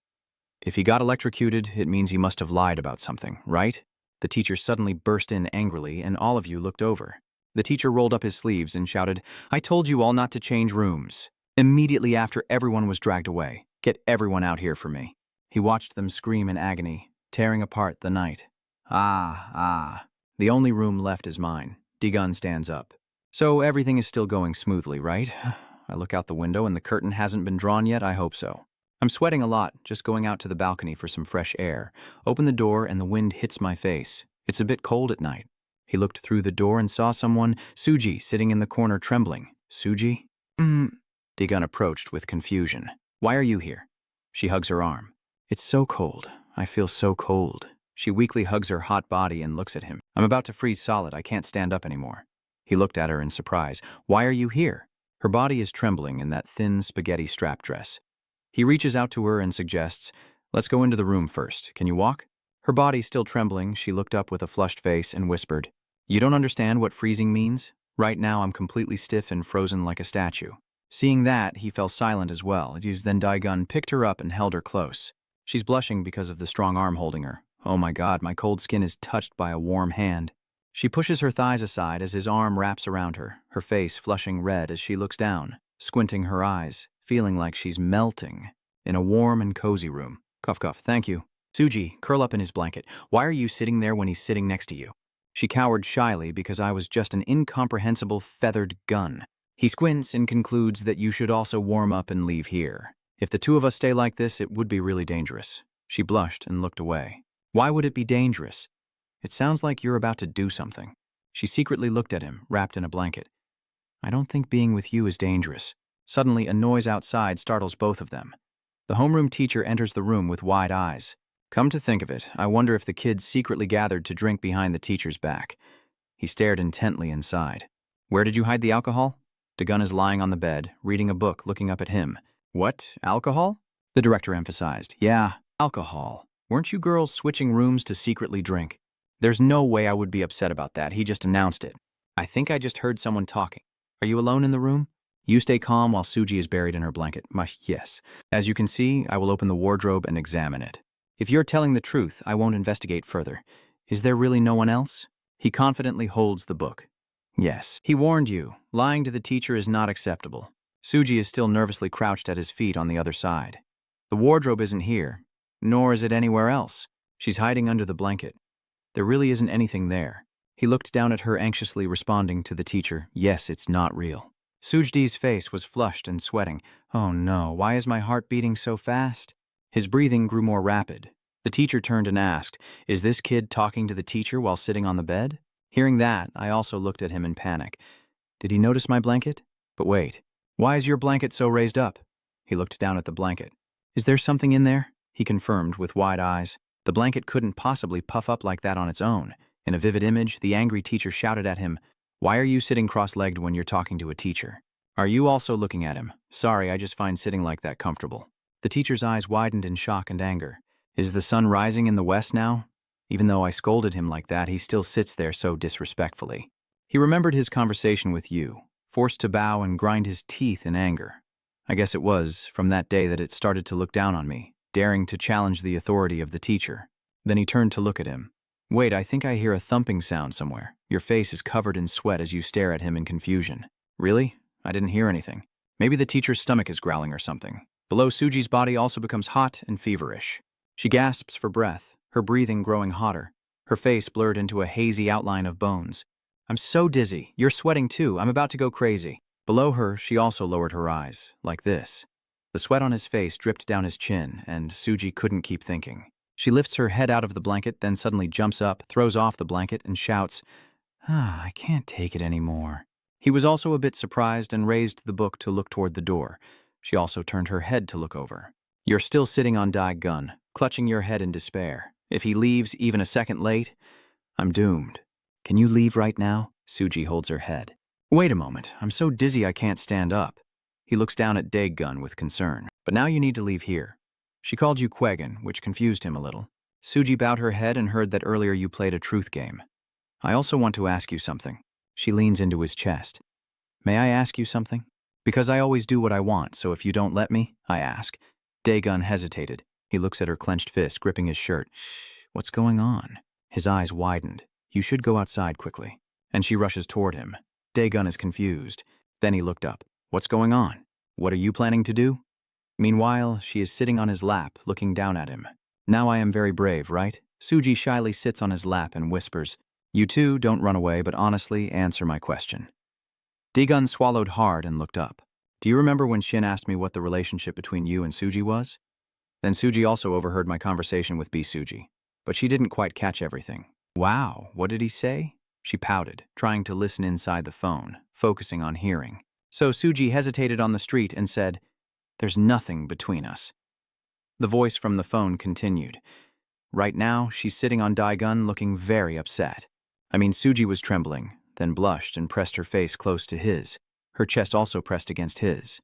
If he got electrocuted, it means he must have lied about something, right? The teacher suddenly burst in angrily, and all of you looked over. The teacher rolled up his sleeves and shouted, I told you all not to change rooms. Immediately after everyone was dragged away. Get everyone out here for me. He watched them scream in agony, tearing apart the night. The only room left is mine. Daegun stands up. So everything is still going smoothly, right? I look out the window and the curtain hasn't been drawn yet, I hope so. I'm sweating a lot, just going out to the balcony for some fresh air. Open the door and the wind hits my face. It's a bit cold at night. He looked through the door and saw someone, Suji, sitting in the corner trembling. Suji? Daegun approached with confusion. Why are you here? She hugs her arm. It's so cold. I feel so cold. She weakly hugs her hot body and looks at him. I'm about to freeze solid. I can't stand up anymore. He looked at her in surprise. Why are you here? Her body is trembling in that thin spaghetti strap dress. He reaches out to her and suggests, let's go into the room first. Can you walk? Her body still trembling, she looked up with a flushed face and whispered, You don't understand what freezing means? Right now I'm completely stiff and frozen like a statue. Seeing that, he fell silent as well. Then Daegun picked her up and held her close. She's blushing because of the strong arm holding her. Oh my God, my cold skin is touched by a warm hand. She pushes her thighs aside as his arm wraps around her, her face flushing red as she looks down, squinting her eyes, feeling like she's melting, in a warm and cozy room. Cough, cough, thank you. Suji, curl up in his blanket. Why are you sitting there when he's sitting next to you? She cowered shyly because I was just an incomprehensible feathered gun. He squints and concludes that you should also warm up and leave here. If the two of us stay like this, it would be really dangerous. She blushed and looked away. Why would it be dangerous? It sounds like you're about to do something. She secretly looked at him, wrapped in a blanket. I don't think being with you is dangerous. Suddenly, a noise outside startles both of them. The homeroom teacher enters the room with wide eyes. Come to think of it, I wonder if the kids secretly gathered to drink behind the teacher's back. He stared intently inside. Where did you hide the alcohol? Dagun is lying on the bed, reading a book, looking up at him. What, alcohol? The director emphasized. Yeah, alcohol. Weren't you girls switching rooms to secretly drink? There's no way I would be upset about that, he just announced it. I think I just heard someone talking. Are you alone in the room? You stay calm while Suji is buried in her blanket. Yes. As you can see, I will open the wardrobe and examine it. If you're telling the truth, I won't investigate further. Is there really no one else? He confidently holds the book. Yes. He warned you. Lying to the teacher is not acceptable. Suji is still nervously crouched at his feet on the other side. The wardrobe isn't here, nor is it anywhere else. She's hiding under the blanket. There really isn't anything there. He looked down at her anxiously, responding to the teacher, yes, it's not real. Sujdi's face was flushed and sweating. Oh no, why is my heart beating so fast? His breathing grew more rapid. The teacher turned and asked, is this kid talking to the teacher while sitting on the bed? Hearing that, I also looked at him in panic. Did he notice my blanket? But wait, why is your blanket so raised up? He looked down at the blanket. Is there something in there? He confirmed with wide eyes. The blanket couldn't possibly puff up like that on its own. In a vivid image, the angry teacher shouted at him, why are you sitting cross-legged when you're talking to a teacher? Are you also looking at him? Sorry, I just find sitting like that comfortable. The teacher's eyes widened in shock and anger. Is the sun rising in the west now? Even though I scolded him like that, he still sits there so disrespectfully. He remembered his conversation with you, forced to bow and grind his teeth in anger. I guess it was from that day that it started to look down on me, daring to challenge the authority of the teacher. Then he turned to look at him. Wait, I think I hear a thumping sound somewhere. Your face is covered in sweat as you stare at him in confusion. Really? I didn't hear anything. Maybe the teacher's stomach is growling or something. Below, Suji's body also becomes hot and feverish. She gasps for breath, her breathing growing hotter, her face blurred into a hazy outline of bones. I'm so dizzy. You're sweating too. I'm about to go crazy. Below her, she also lowered her eyes, like this. The sweat on his face dripped down his chin, and Suji couldn't keep thinking. She lifts her head out of the blanket, then suddenly jumps up, throws off the blanket, and shouts, I can't take it anymore. He was also a bit surprised and raised the book to look toward the door. She also turned her head to look over. You're still sitting on Dae-gun, clutching your head in despair. If he leaves even a second late, I'm doomed. Can you leave right now? Suji holds her head. Wait a moment, I'm so dizzy I can't stand up. He looks down at Dae-gun with concern. But now you need to leave here. She called you Kwegan, which confused him a little. Suji bowed her head and heard that earlier you played a truth game. I also want to ask you something. She leans into his chest. May I ask you something? Because I always do what I want, so if you don't let me, I ask. Dae-gun hesitated. He looks at her clenched fist, gripping his shirt. What's going on? His eyes widened. You should go outside quickly. And she rushes toward him. Dae-gun is confused. Then he looked up. What's going on? What are you planning to do? Meanwhile, she is sitting on his lap, looking down at him. Now I am very brave, right? Suji shyly sits on his lap and whispers, You too, don't run away, but honestly, answer my question. Dae-gun swallowed hard and looked up. Do you remember when Shin asked me what the relationship between you and Suji was? Then Suji also overheard my conversation with B-Suji, but she didn't quite catch everything. Wow, what did he say? She pouted, trying to listen inside the phone, focusing on hearing. So Suji hesitated on the street and said, There's nothing between us. The voice from the phone continued. Right now, she's sitting on Dae-gun looking very upset. Suji was trembling, then blushed and pressed her face close to his. Her chest also pressed against his.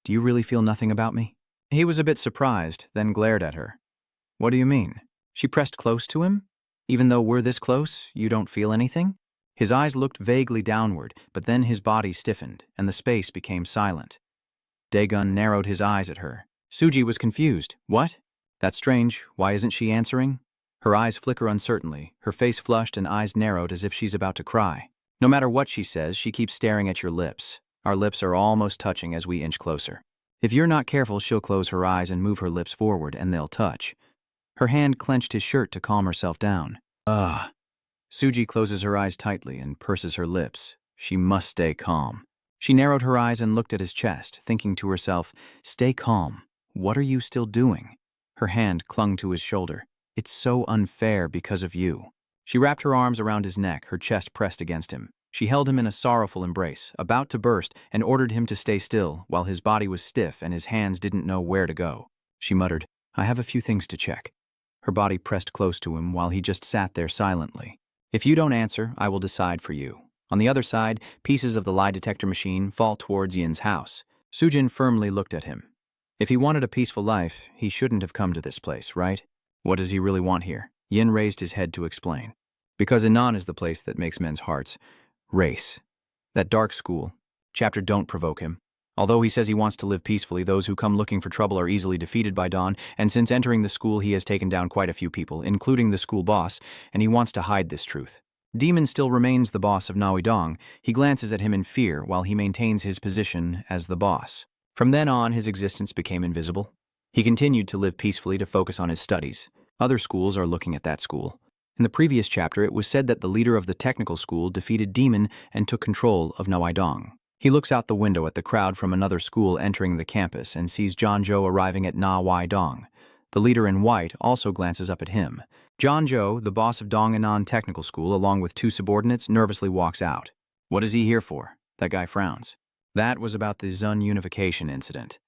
Do you really feel nothing about me? He was a bit surprised, then glared at her. What do you mean? She pressed close to him? Even though we're this close, you don't feel anything? His eyes looked vaguely downward, but then his body stiffened, and the space became silent. Dae-gun narrowed his eyes at her. Suji was confused. What? That's strange. Why isn't she answering? Her eyes flicker uncertainly, her face flushed and eyes narrowed as if she's about to cry. No matter what she says, she keeps staring at your lips. Our lips are almost touching as we inch closer. If you're not careful, she'll close her eyes and move her lips forward, and they'll touch. Her hand clenched his shirt to calm herself down. Ugh. Suji closes her eyes tightly and purses her lips. She must stay calm. She narrowed her eyes and looked at his chest, thinking to herself, Stay calm. What are you still doing? Her hand clung to his shoulder. It's so unfair because of you. She wrapped her arms around his neck, her chest pressed against him. She held him in a sorrowful embrace, about to burst, and ordered him to stay still while his body was stiff and his hands didn't know where to go. She muttered, I have a few things to check. Her body pressed close to him while he just sat there silently. If you don't answer, I will decide for you. On the other side, pieces of the lie detector machine fall towards Yin's house. Sujin firmly looked at him. If he wanted a peaceful life, he shouldn't have come to this place, right? What does he really want here? Yin raised his head to explain. Because Anan is the place that makes men's hearts race. That dark school. Chapter don't provoke him. Although he says he wants to live peacefully, those who come looking for trouble are easily defeated by Dawn, and since entering the school he has taken down quite a few people, including the school boss, and he wants to hide this truth. Demon still remains the boss of Naoidong. He glances at him in fear while he maintains his position as the boss. From then on, his existence became invisible. He continued to live peacefully to focus on his studies. Other schools are looking at that school. In the previous chapter, it was said that the leader of the technical school defeated Demon and took control of Naoidong. He looks out the window at the crowd from another school entering the campus and sees Zhou arriving at Naoidong. The leader in white also glances up at him. Zhou, the boss of Dong'anan Technical School, along with two subordinates, nervously walks out. What is he here for? That guy frowns. That was about the Zun unification incident.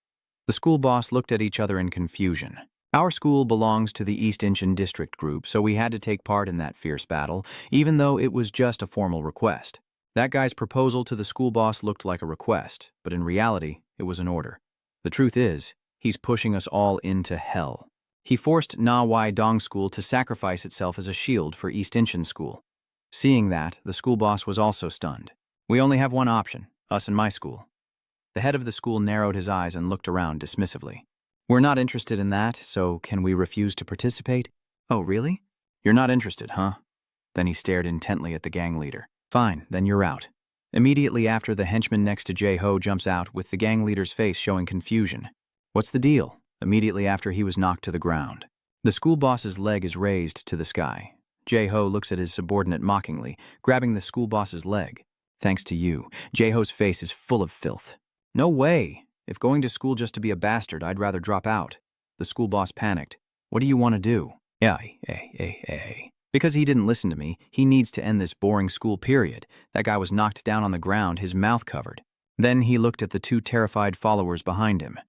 The school boss looked at each other in confusion. Our school belongs to the East Incheon District Group, so we had to take part in that fierce battle, even though it was just a formal request. That guy's proposal to the school boss looked like a request, but in reality, it was an order. The truth is, he's pushing us all into hell. He forced Na Wai Dong School to sacrifice itself as a shield for East Incheon School. Seeing that, the school boss was also stunned. We only have one option, us and my school. The head of the school narrowed his eyes and looked around dismissively. We're not interested in that, so can we refuse to participate? Oh, really? You're not interested, huh? Then he stared intently at the gang leader. Fine, then you're out. Immediately after, the henchman next to Jae-ho jumps out with the gang leader's face showing confusion. What's the deal? Immediately after, he was knocked to the ground. The school boss's leg is raised to the sky. Jae-ho looks at his subordinate mockingly, grabbing the school boss's leg. Thanks to you. Jae-ho's face is full of filth. No way. If going to school just to be a bastard, I'd rather drop out. The school boss panicked. What do you want to do? Because he didn't listen to me, he needs to end this boring school period. That guy was knocked down on the ground, his mouth covered. Then he looked at the two terrified followers behind him.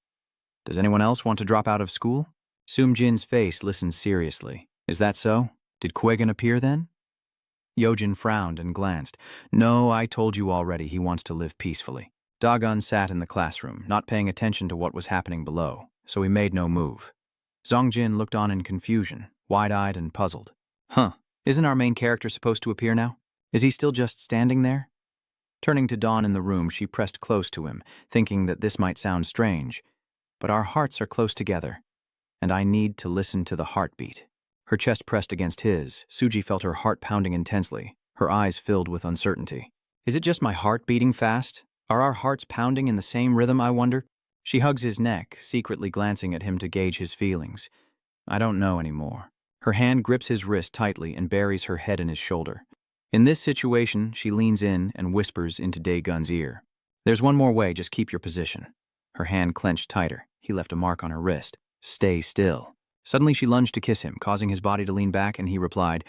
Does anyone else want to drop out of school? Soom-jin's face listened seriously. Is that so? Did Kwegan appear then? Yojin frowned and glanced. No, I told you already he wants to live peacefully. Dagon sat in the classroom, not paying attention to what was happening below, so he made no move. Zongjin looked on in confusion, wide-eyed and puzzled. Huh, isn't our main character supposed to appear now? Is he still just standing there? Turning to Dawn in the room, she pressed close to him, thinking that this might sound strange. But our hearts are close together, and I need to listen to the heartbeat. Her chest pressed against his, Suji felt her heart pounding intensely, her eyes filled with uncertainty. Is it just my heart beating fast? Are our hearts pounding in the same rhythm, I wonder? She hugs his neck, secretly glancing at him to gauge his feelings. I don't know anymore. Her hand grips his wrist tightly and buries her head in his shoulder. In this situation, she leans in and whispers into Daegun's ear. There's one more way, just keep your position. Her hand clenched tighter. He left a mark on her wrist. Stay still. Suddenly she lunged to kiss him, causing his body to lean back, and he replied,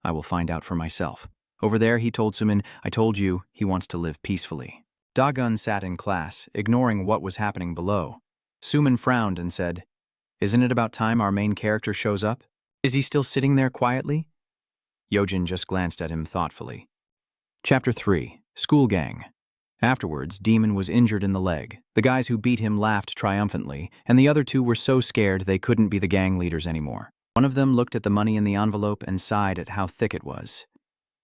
I will find out for myself. Over there, he told Sumin, I told you, he wants to live peacefully. Dagun sat in class, ignoring what was happening below. Sumin frowned and said, Isn't it about time our main character shows up? Is he still sitting there quietly? Yojin just glanced at him thoughtfully. Chapter 3. School Gang. Afterwards, Demon was injured in the leg. The guys who beat him laughed triumphantly, and the other two were so scared they couldn't be the gang leaders anymore. One of them looked at the money in the envelope and sighed at how thick it was.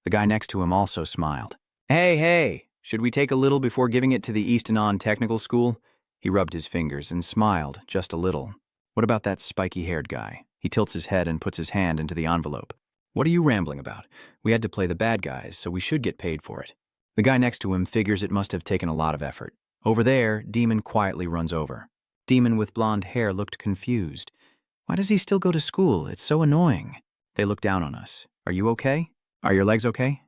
The guy next to him also smiled. Hey, should we take a little before giving it to the East Anon Technical School? He rubbed his fingers and smiled just a little. What about that spiky-haired guy? He tilts his head and puts his hand into the envelope. What are you rambling about? We had to play the bad guys, so we should get paid for it. The guy next to him figures it must have taken a lot of effort. Over there, Demon quietly runs over. Demon with blonde hair looked confused. Why does he still go to school? It's so annoying. They look down on us. Are you okay? Are your legs okay?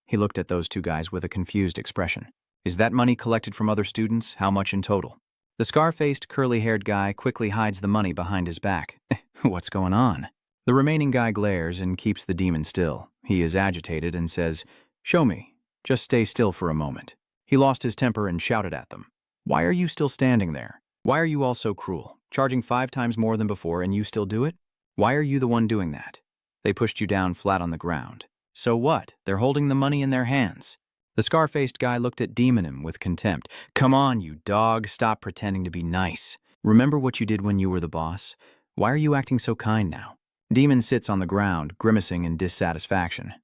He looked at those two guys with a confused expression. Is that money collected from other students? How much in total? The scar-faced, curly-haired guy quickly hides the money behind his back. What's going on? The remaining guy glares and keeps the demon still. He is agitated and says, "Show me. Just stay still for a moment." He lost his temper and shouted at them. "Why are you still standing there? Why are you all so cruel? Charging 5 times more than before and you still do it? Why are you the one doing that? They pushed you down flat on the ground. So what? They're holding the money in their hands." The scar-faced guy looked at Demonim with contempt. "Come on, you dog. Stop pretending to be nice. Remember what you did when you were the boss? Why are you acting so kind now?" Demon sits on the ground, grimacing in dissatisfaction.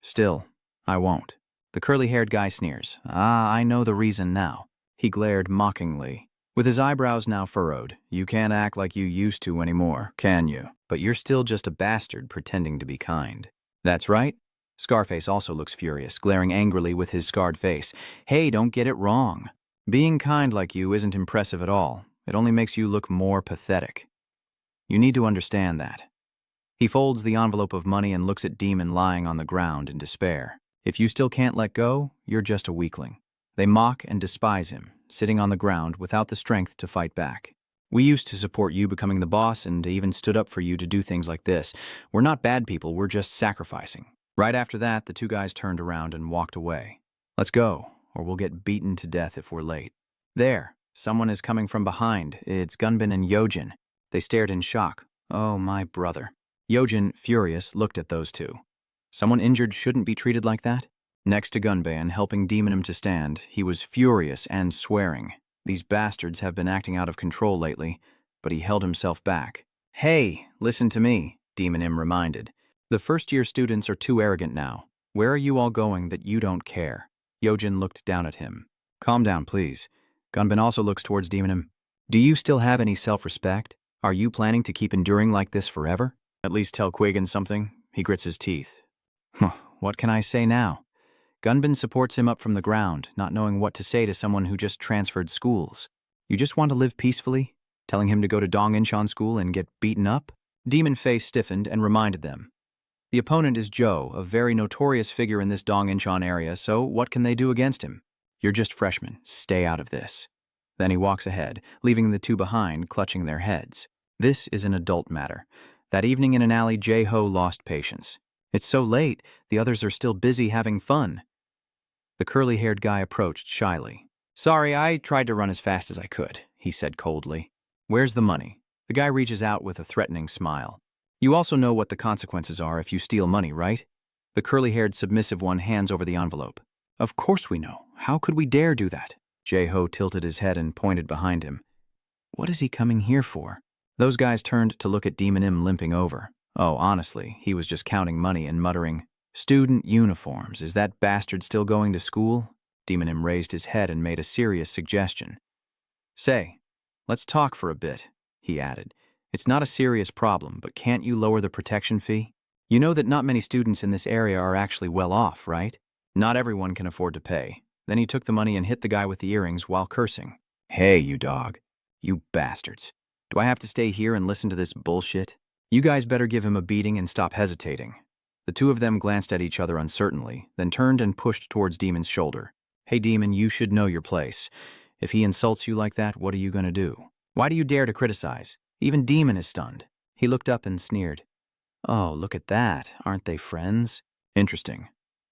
"Still, I won't." The curly-haired guy sneers. "Ah, I know the reason now." He glared mockingly. With his eyebrows now furrowed, "You can't act like you used to anymore, can you? But you're still just a bastard pretending to be kind." "That's right." Scarface also looks furious, glaring angrily with his scarred face. "Hey, don't get it wrong. Being kind like you isn't impressive at all. It only makes you look more pathetic. You need to understand that." He folds the envelope of money and looks at Demon lying on the ground in despair. "If you still can't let go, you're just a weakling." They mock and despise him, sitting on the ground without the strength to fight back. "We used to support you becoming the boss and even stood up for you to do things like this. We're not bad people, we're just sacrificing." Right after that, the two guys turned around and walked away. "Let's go, or we'll get beaten to death if we're late." There, someone is coming from behind. It's Gunbin and Yojin. They stared in shock. "Oh, my brother." Yojin, furious, looked at those two. Someone injured shouldn't be treated like that? Next to Gunban, helping Demonim to stand, he was furious and swearing. These bastards have been acting out of control lately, but he held himself back. "Hey, listen to me," Demonim reminded. "The first-year students are too arrogant now. Where are you all going that you don't care?" Yojin looked down at him. "Calm down, please." Gunban also looks towards Demonim. "Do you still have any self-respect? Are you planning to keep enduring like this forever? At least tell Quigan something." He grits his teeth. What can I say now? Gunbin supports him up from the ground, not knowing what to say to someone who just transferred schools. "You just want to live peacefully? Telling him to go to Dong Incheon school and get beaten up?" Demon face stiffened and reminded them. The opponent is Joe, a very notorious figure in this Dong Incheon area, so what can they do against him? "You're just freshmen. Stay out of this." Then he walks ahead, leaving the two behind, clutching their heads. This is an adult matter. That evening in an alley, Jae-ho lost patience. "It's so late. The others are still busy having fun." The curly-haired guy approached shyly. "Sorry, I tried to run as fast as I could," he said coldly. "Where's the money?" The guy reaches out with a threatening smile. "You also know what the consequences are if you steal money, right?" The curly-haired submissive one hands over the envelope. "Of course we know. How could we dare do that?" Jae-ho tilted his head and pointed behind him. "What is he coming here for?" Those guys turned to look at Demonim limping over. Oh, honestly, he was just counting money and muttering, "Student uniforms, is that bastard still going to school?" Demonim raised his head and made a serious suggestion. "Say, let's talk for a bit," he added. "It's not a serious problem, but can't you lower the protection fee? You know that not many students in this area are actually well off, right? Not everyone can afford to pay." Then he took the money and hit the guy with the earrings while cursing. "Hey, you dog. You bastards. Do I have to stay here and listen to this bullshit? You guys better give him a beating and stop hesitating." The two of them glanced at each other uncertainly, then turned and pushed towards Demon's shoulder. "Hey, Demon, you should know your place. If he insults you like that, what are you going to do? Why do you dare to criticize? Even Demon is stunned." He looked up and sneered. "Oh, look at that. Aren't they friends?" "Interesting.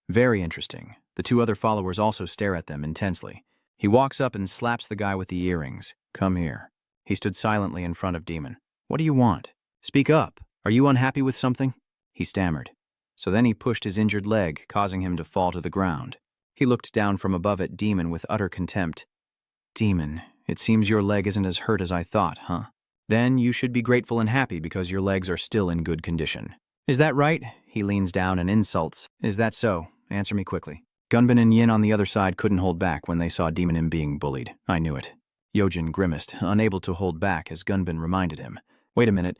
Very interesting." The two other followers also stare at them intensely. He walks up and slaps the guy with the earrings. "Come here." He stood silently in front of Demon. "What do you want? Speak up. Are you unhappy with something?" He stammered. So then he pushed his injured leg, causing him to fall to the ground. He looked down from above at Demon with utter contempt. "Demon, it seems your leg isn't as hurt as I thought, huh? Then you should be grateful and happy because your legs are still in good condition." "Is that right?" He leans down and insults. "Is that so? Answer me quickly." Gunbin and Yin on the other side couldn't hold back when they saw Demonim being bullied. "I knew it." Yojin grimaced, unable to hold back as Gunbin reminded him. "Wait a minute.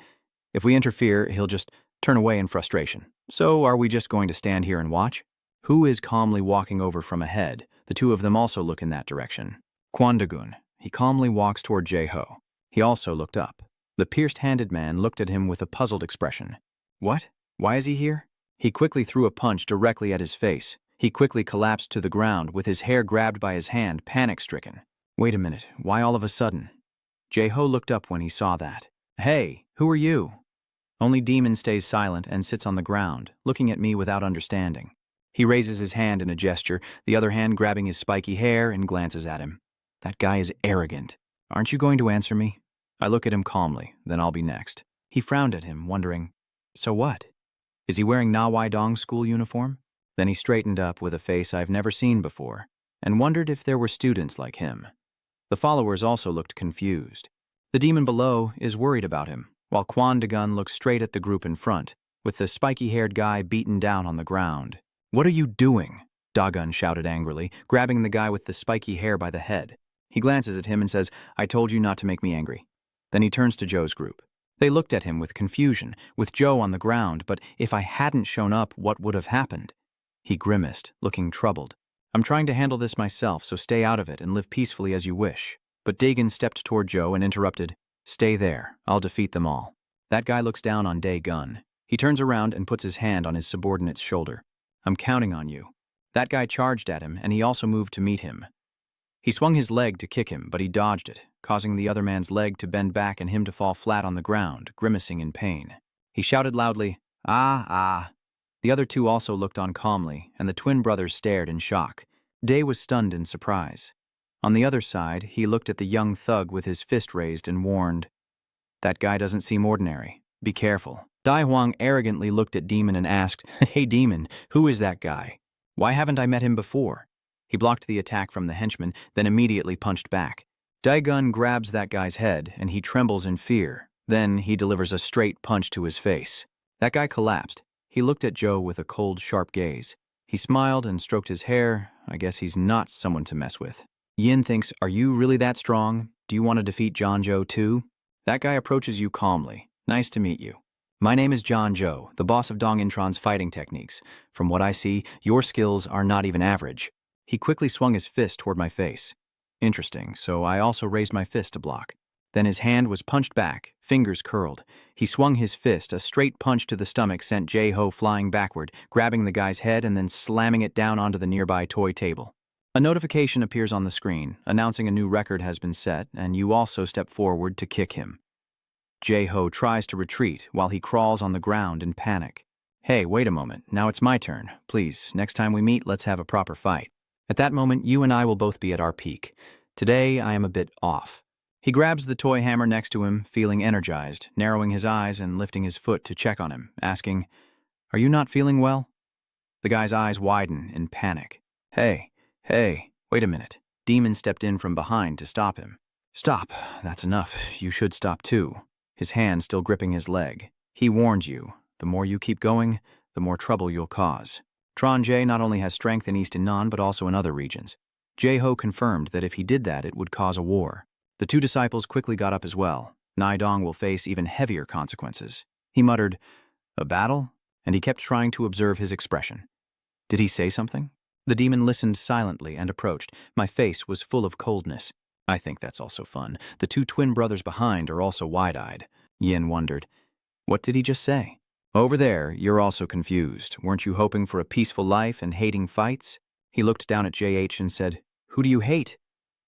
If we interfere, he'll just turn away in frustration. So are we just going to stand here and watch?" Who is calmly walking over from ahead? The two of them also look in that direction. Kwandagun. He calmly walks toward Jae-ho. He also looked up. The pierced-handed man looked at him with a puzzled expression. "What? Why is he here?" He quickly threw a punch directly at his face. He quickly collapsed to the ground with his hair grabbed by his hand, panic-stricken. "Wait a minute, why all of a sudden?" Jae-ho looked up when he saw that. "Hey, who are you?" Only Demon stays silent and sits on the ground, looking at me without understanding. He raises his hand in a gesture, the other hand grabbing his spiky hair, and glances at him. That guy is arrogant. Aren't you going to answer me? I look at him calmly, then I'll be next. He frowned at him, wondering, so what? Is he wearing Na Wai Dong's school uniform? Then he straightened up with a face I've never seen before, and wondered if there were students like him. The followers also looked confused. The demon below is worried about him, while Quan Dagun looks straight at the group in front, with the spiky-haired guy beaten down on the ground. What are you doing? Dagun shouted angrily, grabbing the guy with the spiky hair by the head. He glances at him and says, I told you not to make me angry. Then he turns to Joe's group. They looked at him with confusion, with Joe on the ground, but if I hadn't shown up, what would have happened? He grimaced, looking troubled. I'm trying to handle this myself, so stay out of it and live peacefully as you wish. But Dagon stepped toward Joe and interrupted, Stay there, I'll defeat them all. That guy looks down on Dagon. He turns around and puts his hand on his subordinate's shoulder. I'm counting on you. That guy charged at him, and he also moved to meet him. He swung his leg to kick him, but he dodged it, causing the other man's leg to bend back and him to fall flat on the ground, grimacing in pain. He shouted loudly, Ah, ah. The other two also looked on calmly, and the twin brothers stared in shock. Day was stunned in surprise. On the other side, he looked at the young thug with his fist raised and warned, That guy doesn't seem ordinary. Be careful. Dai Huang arrogantly looked at Demon and asked, Hey Demon, who is that guy? Why haven't I met him before? He blocked the attack from the henchman, then immediately punched back. Daigun grabs that guy's head, and he trembles in fear. Then he delivers a straight punch to his face. That guy collapsed. He looked at Joe with a cold, sharp gaze. He smiled and stroked his hair. I guess he's not someone to mess with. Yin thinks, Are you really that strong? Do you want to defeat John Joe too? That guy approaches you calmly. Nice to meet you. My name is John Joe, the boss of Dong Intron's fighting techniques. From what I see, your skills are not even average. He quickly swung his fist toward my face. Interesting, so I also raised my fist to block. Then his hand was punched back, fingers curled. He swung his fist, a straight punch to the stomach sent Jae-ho flying backward, grabbing the guy's head and then slamming it down onto the nearby toy table. A notification appears on the screen, announcing a new record has been set, and you also step forward to kick him. Jae-ho tries to retreat while he crawls on the ground in panic. Hey, wait a moment, now it's my turn. Please, next time we meet, let's have a proper fight. At that moment, you and I will both be at our peak. Today, I am a bit off. He grabs the toy hammer next to him, feeling energized, narrowing his eyes and lifting his foot to check on him, asking, Are you not feeling well? The guy's eyes widen in panic. Hey, wait a minute. Demon stepped in from behind to stop him. Stop, that's enough. You should stop too. His hand still gripping his leg. He warned you, the more you keep going, the more trouble you'll cause. Tron Jae not only has strength in East Innan but also in other regions. Jae-ho confirmed that if he did that, it would cause a war. The two disciples quickly got up as well. Nai-dong will face even heavier consequences. He muttered, A battle? And he kept trying to observe his expression. Did he say something? The demon listened silently and approached. My face was full of coldness. I think that's also fun. The two twin brothers behind are also wide-eyed. Yin wondered, What did he just say? Over there, you're also confused. Weren't you hoping for a peaceful life and hating fights? He looked down at JH and said, Who do you hate?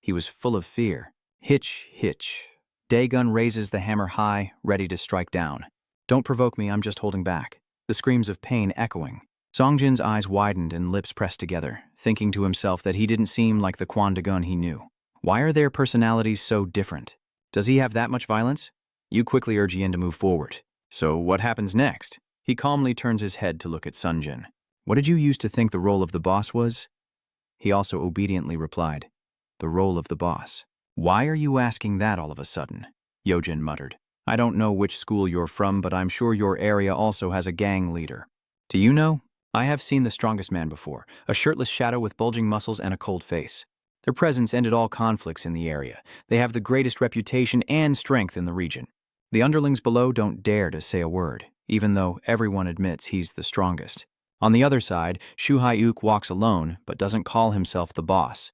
He was full of fear. Hitch, hitch. Daegun raises the hammer high, ready to strike down. Don't provoke me, I'm just holding back. The screams of pain echoing. Songjin's eyes widened and lips pressed together, thinking to himself that he didn't seem like the Quan Dagun he knew. Why are their personalities so different? Does he have that much violence? You quickly urge Yin to move forward. So what happens next? He calmly turns his head to look at Sunjin. What did you used to think the role of the boss was? He also obediently replied, The role of the boss. Why are you asking that all of a sudden? Yojin muttered. I don't know which school you're from, but I'm sure your area also has a gang leader. Do you know? I have seen the strongest man before, a shirtless shadow with bulging muscles and a cold face. Their presence ended all conflicts in the area. They have the greatest reputation and strength in the region. The underlings below don't dare to say a word, even though everyone admits he's the strongest. On the other side, Shu Hai-uk walks alone, but doesn't call himself the boss.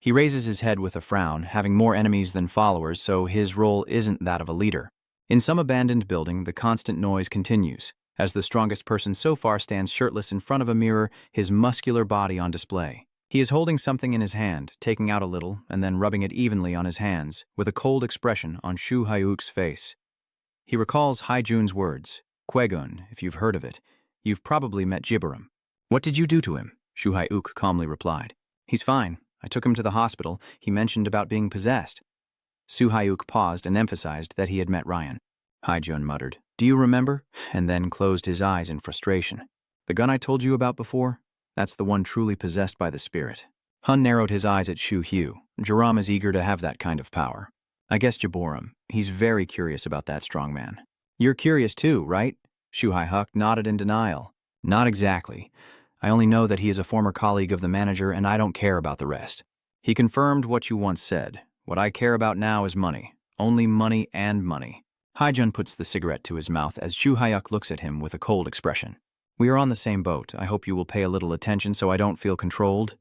He raises his head with a frown, having more enemies than followers, so his role isn't that of a leader. In some abandoned building, the constant noise continues, as the strongest person so far stands shirtless in front of a mirror, his muscular body on display. He is holding something in his hand, taking out a little, and then rubbing it evenly on his hands, with a cold expression on Shu Hai-uk's face. He recalls Hai-jun's words, Kwegun, if you've heard of it. You've probably met Jibberum. What did you do to him? Shu Hyuk calmly replied. He's fine. I took him to the hospital. He mentioned about being possessed. Su Hyuk paused and emphasized that he had met Ryan. Haijun muttered, Do you remember? And then closed his eyes in frustration. The gun I told you about before? That's the one truly possessed by the spirit. Hun narrowed his eyes at Shu Hyu. Jaram is eager to have that kind of power. I guess Jaborum. He's very curious about that strong man. You're curious too, right? Shu Hyuk nodded in denial. Not exactly. I only know that he is a former colleague of the manager and I don't care about the rest. He confirmed what you once said. What I care about now is money. Only money and money. Haijun puts the cigarette to his mouth as Shu Hyuk looks at him with a cold expression. We are on the same boat. I hope you will pay a little attention so I don't feel controlled.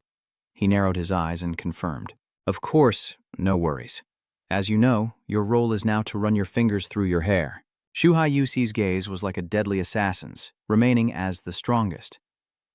He narrowed his eyes and confirmed. Of course, no worries. As you know, your role is now to run your fingers through your hair. Shu Hyu's gaze was like a deadly assassin's, remaining as the strongest.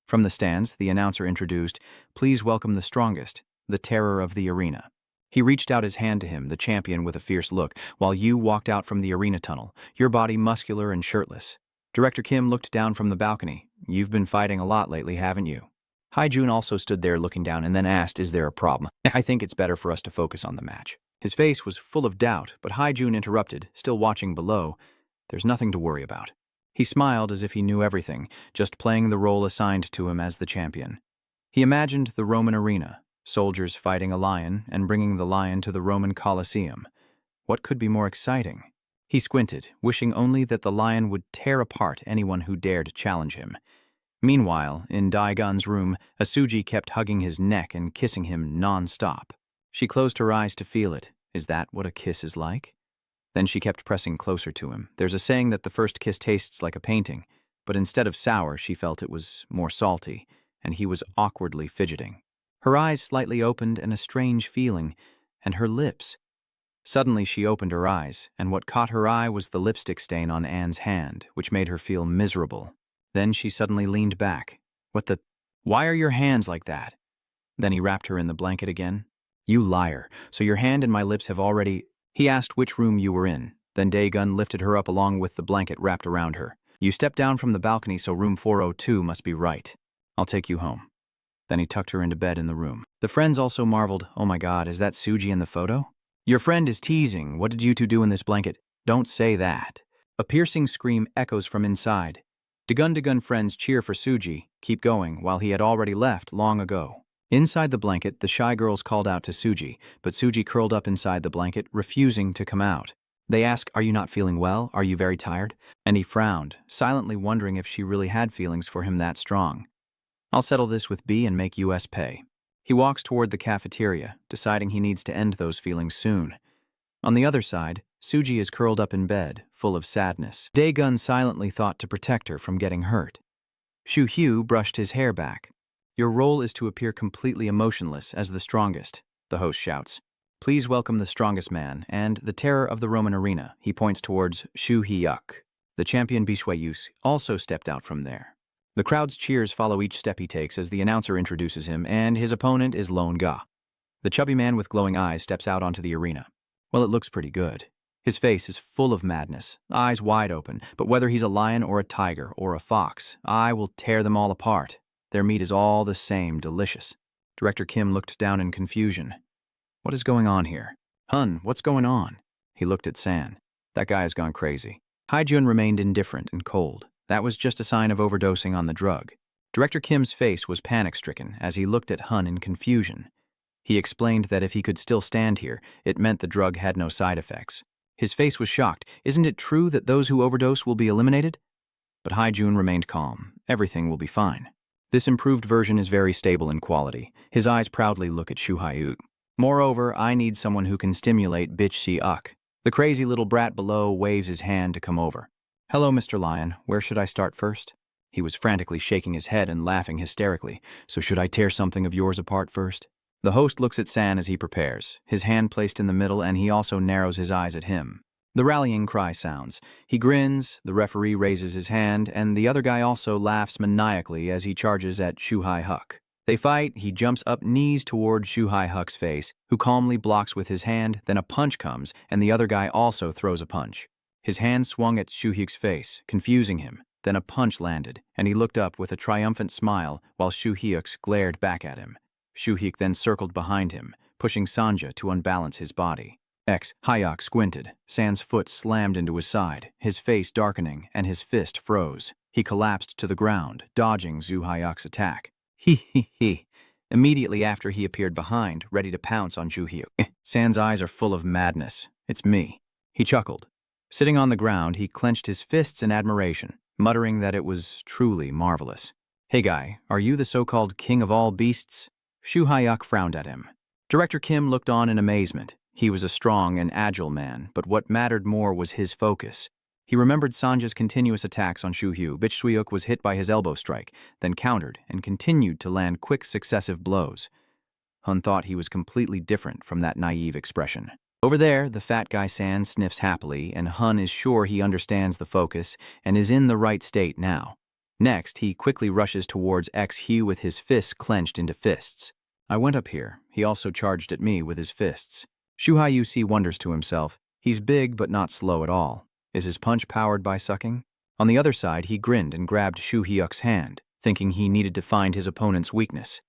From the stands, the announcer introduced, Please welcome the strongest, the terror of the arena. He reached out his hand to him, the champion with a fierce look, while Yu walked out from the arena tunnel, your body muscular and shirtless. Director Kim looked down from the balcony. You've been fighting a lot lately, haven't you? Haijun also stood there looking down and then asked, Is there a problem? I think it's better for us to focus on the match. His face was full of doubt, but Haijun interrupted, still watching below. There's nothing to worry about. He smiled as if he knew everything, just playing the role assigned to him as the champion. He imagined the Roman arena, soldiers fighting a lion and bringing the lion to the Roman Colosseum. What could be more exciting? He squinted, wishing only that the lion would tear apart anyone who dared challenge him. Meanwhile, in Daigon's room, Asuji kept hugging his neck and kissing him non-stop. She closed her eyes to feel it. Is that what a kiss is like? Then she kept pressing closer to him. There's a saying that the first kiss tastes like a painting, but instead of sour, she felt it was more salty, and he was awkwardly fidgeting. Her eyes slightly opened and a strange feeling, and her lips. Suddenly she opened her eyes, and what caught her eye was the lipstick stain on Anne's hand, which made her feel miserable. Then she suddenly leaned back. Why are your hands like that? Then he wrapped her in the blanket again. You liar, so your hand and my lips have already... He asked which room you were in. Then Daegun lifted her up along with the blanket wrapped around her. You stepped down from the balcony, so room 402 must be right. I'll take you home. Then he tucked her into bed in the room. The friends also marveled, Oh my God, is that Suji in the photo? Your friend is teasing. What did you two do in this blanket? Don't say that. A piercing scream echoes from inside. Dagun friends cheer for Suji, keep going, while he had already left long ago. Inside the blanket, the shy girls called out to Suji, but Suji curled up inside the blanket, refusing to come out. They asked, Are you not feeling well? Are you very tired? And he frowned, silently wondering if she really had feelings for him that strong. I'll settle this with B and make US pay. He walks toward the cafeteria, deciding he needs to end those feelings soon. On the other side, Suji is curled up in bed, full of sadness. Daegun silently thought to protect her from getting hurt. Shu Hyu brushed his hair back. Your role is to appear completely emotionless as the strongest, the host shouts. Please welcome the strongest man and the terror of the Roman arena. He points towards Shu Hyuk. The champion Bishwayus also stepped out from there. The crowd's cheers follow each step he takes as the announcer introduces him, and his opponent is Lone Ga. The chubby man with glowing eyes steps out onto the arena. Well, it looks pretty good. His face is full of madness, eyes wide open, but whether he's a lion or a tiger or a fox, I will tear them all apart. Their meat is all the same, delicious. Director Kim looked down in confusion. What is going on here? Hun, what's going on? He looked at San. That guy has gone crazy. Haijun remained indifferent and cold. That was just a sign of overdosing on the drug. Director Kim's face was panic-stricken as he looked at Hun in confusion. He explained that if he could still stand here, it meant the drug had no side effects. His face was shocked. Isn't it true that those who overdose will be eliminated? But Haijun remained calm. Everything will be fine. This improved version is very stable in quality. His eyes proudly look at Shu Hyuk. Moreover, I need someone who can stimulate Bitch Si Uk. The crazy little brat below waves his hand to come over. Hello, Mr. Lion. Where should I start first? He was frantically shaking his head and laughing hysterically. So should I tear something of yours apart first? The host looks at San as he prepares, his hand placed in the middle, and he also narrows his eyes at him. The rallying cry sounds. He grins, the referee raises his hand, and the other guy also laughs maniacally as he charges at Shu Hyuk. They fight, he jumps up knees toward Shu Hyuk's face, who calmly blocks with his hand, then a punch comes, and the other guy also throws a punch. His hand swung at Shuhyuk's face, confusing him. Then a punch landed, and he looked up with a triumphant smile while Shuhyuk glared back at him. Shuhyuk then circled behind him, pushing Sanja to unbalance his body. Hyuk squinted. San's foot slammed into his side, his face darkening, and his fist froze. He collapsed to the ground, dodging Zhu Hyuk's attack. He. Immediately after he appeared behind, ready to pounce on Shuhyuk. San's eyes are full of madness. It's me. He chuckled. Sitting on the ground, he clenched his fists in admiration, muttering that it was truly marvelous. Hey guy, are you the so-called king of all beasts? Shu Hyuk frowned at him. Director Kim looked on in amazement. He was a strong and agile man, but what mattered more was his focus. He remembered Sanja's continuous attacks on Shuhyuk. Shuhyuk was hit by his elbow strike, then countered and continued to land quick successive blows. Hun thought he was completely different from that naive expression. Over there, the fat guy San sniffs happily, and Hun is sure he understands the focus and is in the right state now. Next, he quickly rushes towards Hugh with his fists clenched into fists. I went up here. He also charged at me with his fists. Shu Hyuk wonders to himself. He's big but not slow at all. Is his punch powered by sucking? On the other side, he grinned and grabbed Shu Hyuk's hand, thinking he needed to find his opponent's weakness.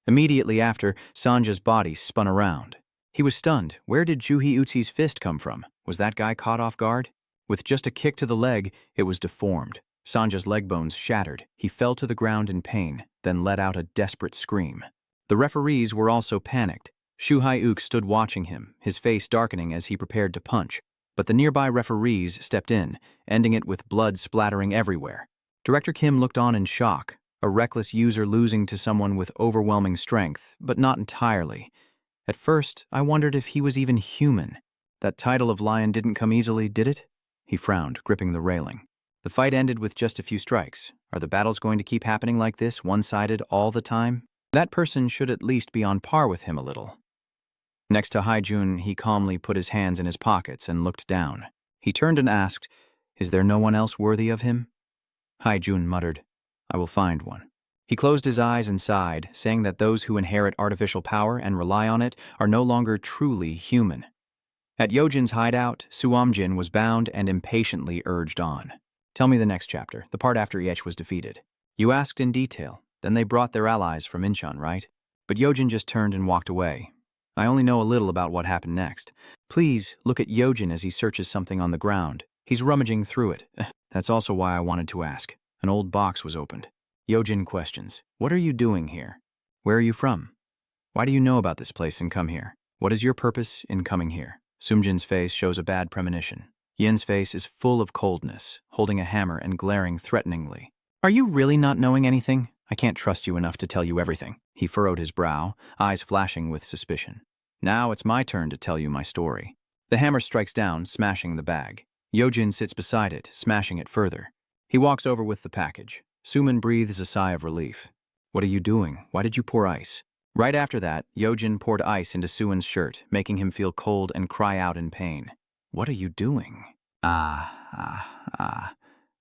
Immediately after, Sanja's body spun around. He was stunned. Where did Shu Hyuk's fist come from? Was that guy caught off guard? With just a kick to the leg, it was deformed. Sanja's leg bones shattered. He fell to the ground in pain, then let out a desperate scream. The referees were also panicked. Shu Hyuk stood watching him, his face darkening as he prepared to punch. But the nearby referees stepped in, ending it with blood splattering everywhere. Director Kim looked on in shock, a reckless user losing to someone with overwhelming strength, but not entirely. At first, I wondered if he was even human. That title of lion didn't come easily, did it? He frowned, gripping the railing. The fight ended with just a few strikes. Are the battles going to keep happening like this, one-sided, all the time? That person should at least be on par with him a little. Next to Haijun, he calmly put his hands in his pockets and looked down. He turned and asked, "Is there no one else worthy of him?" Haijun muttered, "I will find one." He closed his eyes and sighed, saying that those who inherit artificial power and rely on it are no longer truly human. At Yojin's hideout, Suamjin was bound and impatiently urged on. Tell me the next chapter, the part after Ich was defeated. You asked in detail. Then they brought their allies from Incheon, right? But Yojin just turned and walked away. I only know a little about what happened next. Please look at Yojin as he searches something on the ground. He's rummaging through it. That's also why I wanted to ask. An old box was opened. Yojin questions, "What are you doing here? Where are you from? Why do you know about this place and come here? What is your purpose in coming here?" Sumjin's face shows a bad premonition. Yin's face is full of coldness, holding a hammer and glaring threateningly. Are you really not knowing anything? I can't trust you enough to tell you everything. He furrowed his brow, eyes flashing with suspicion. Now it's my turn to tell you my story. The hammer strikes down, smashing the bag. Yojin sits beside it, smashing it further. He walks over with the package. Suman breathes a sigh of relief. What are you doing? Why did you pour ice? Right after that, Yojin poured ice into Suan's shirt, making him feel cold and cry out in pain. What are you doing?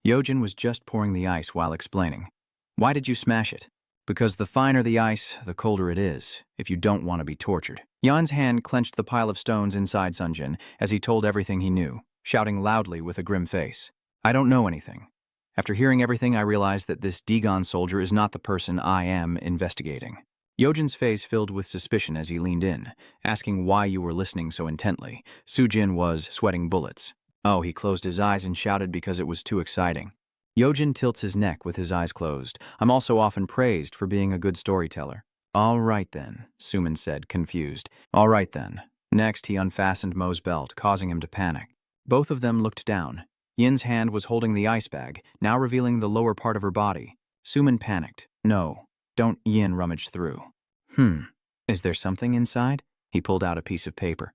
Yojin was just pouring the ice while explaining. Why did you smash it? Because the finer the ice, the colder it is, if you don't want to be tortured. Yan's hand clenched the pile of stones inside Sunjin as he told everything he knew, shouting loudly with a grim face. I don't know anything. After hearing everything, I realized that this Dagon soldier is not the person I am investigating. Yojin's face filled with suspicion as he leaned in, asking why you were listening so intently. Sujin was sweating bullets. Oh, he closed his eyes and shouted because it was too exciting. Yojin tilts his neck with his eyes closed. I'm also often praised for being a good storyteller. All right then, Suman said, confused. All right then. Next, he unfastened Mo's belt, causing him to panic. Both of them looked down. Yin's hand was holding the ice bag, now revealing the lower part of her body. Suman panicked. No, don't. Yin rummaged through. Is there something inside? He pulled out a piece of paper.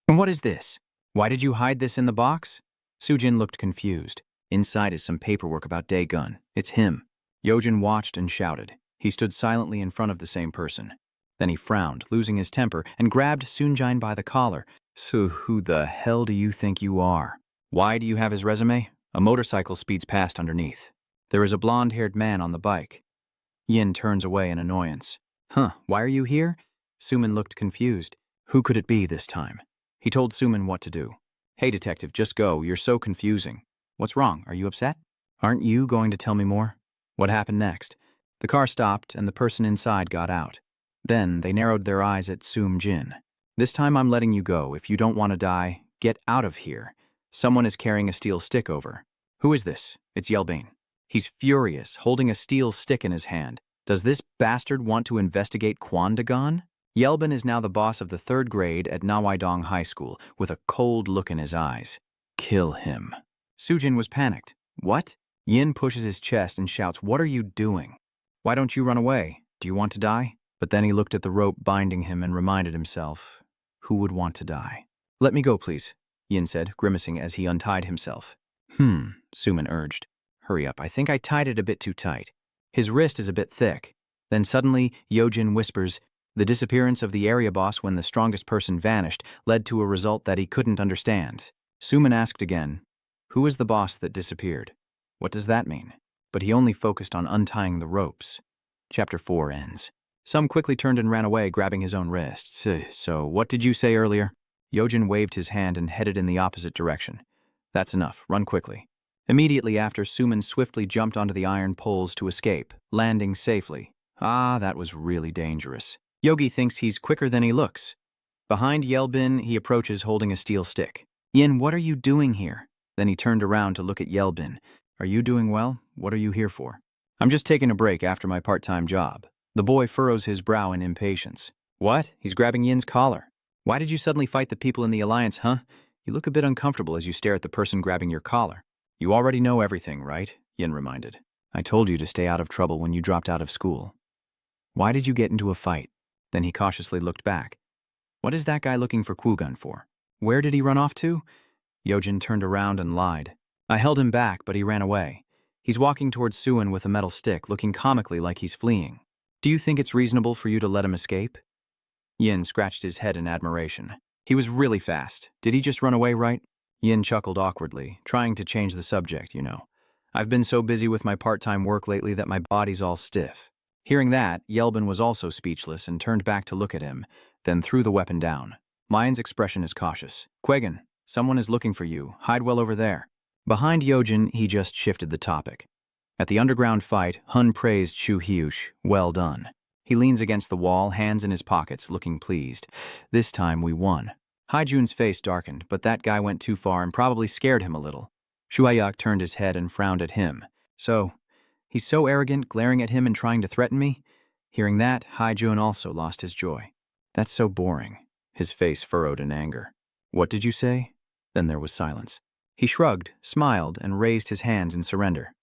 And what is this? Why did you hide this in the box? Sujin looked confused. Inside is some paperwork about Daegun. It's him. Yojin watched and shouted. He stood silently in front of the same person. Then he frowned, losing his temper, and grabbed Sunjin by the collar. So who the hell do you think you are? Why do you have his resume? A motorcycle speeds past underneath. There is a blonde-haired man on the bike. Yin turns away in annoyance. Why are you here? Suman looked confused. Who could it be this time? He told Suman what to do. Hey, detective, just go. You're so confusing. What's wrong? Are you upset? Aren't you going to tell me more? What happened next? The car stopped and the person inside got out. Then they narrowed their eyes at Soom Jin. This time I'm letting you go. If you don't want to die, get out of here. Someone is carrying a steel stick over. Who is this? It's Yelbane. He's furious, holding a steel stick in his hand. Does this bastard want to investigate Kwandagon? Yelbin is now the boss of the 3rd grade at Nawaidong High School, with a cold look in his eyes. Kill him. Sujin was panicked. What? Yin pushes his chest and shouts, "What are you doing? Why don't you run away? Do you want to die?" But then he looked at the rope binding him and reminded himself, who would want to die? "Let me go, please," Yin said, grimacing as he untied himself. Suman urged. "Hurry up, I think I tied it a bit too tight. His wrist is a bit thick." Then suddenly, Yojin whispers, the disappearance of the area boss when the strongest person vanished led to a result that he couldn't understand. Suman asked again, "Who is the boss that disappeared? What does that mean?" But he only focused on untying the ropes. Chapter 4 ends. Some quickly turned and ran away, grabbing his own wrist. "So, what did you say earlier?" Yojin waved his hand and headed in the opposite direction. "That's enough. Run quickly." Immediately after, Suman swiftly jumped onto the iron poles to escape, landing safely. That was really dangerous. Yogi thinks he's quicker than he looks. Behind Yelbin, he approaches holding a steel stick. "Yin, what are you doing here?" Then he turned around to look at Yelbin. "Are you doing well? What are you here for?" "I'm just taking a break after my part-time job." The boy furrows his brow in impatience. "What?" He's grabbing Yin's collar. "Why did you suddenly fight the people in the Alliance, huh? You look a bit uncomfortable as you stare at the person grabbing your collar." "You already know everything, right?" Yin reminded. "I told you to stay out of trouble when you dropped out of school. Why did you get into a fight?" Then he cautiously looked back. "What is that guy looking for Kwugun for? Where did he run off to?" Yojin turned around and lied. "I held him back, but he ran away. He's walking towards Suan with a metal stick, looking comically like he's fleeing. Do you think it's reasonable for you to let him escape?" Yin scratched his head in admiration. "He was really fast. Did he just run away, right?" Yin chuckled awkwardly, trying to change the subject, you know. "I've been so busy with my part-time work lately that my body's all stiff." Hearing that, Yelbin was also speechless and turned back to look at him, then threw the weapon down. Mayin's expression is cautious. "Quagan, someone is looking for you. Hide well over there." Behind Yojin, he just shifted the topic. At the underground fight, Hun praised Chu Hyush. "Well done." He leans against the wall, hands in his pockets, looking pleased. "This time we won." Haijun's face darkened, but that guy went too far and probably scared him a little. Shuayak turned his head and frowned at him. "So, he's so arrogant, glaring at him and trying to threaten me?" Hearing that, Haijun also lost his joy. "That's so boring." His face furrowed in anger. "What did you say?" Then there was silence. He shrugged, smiled, and raised his hands in surrender.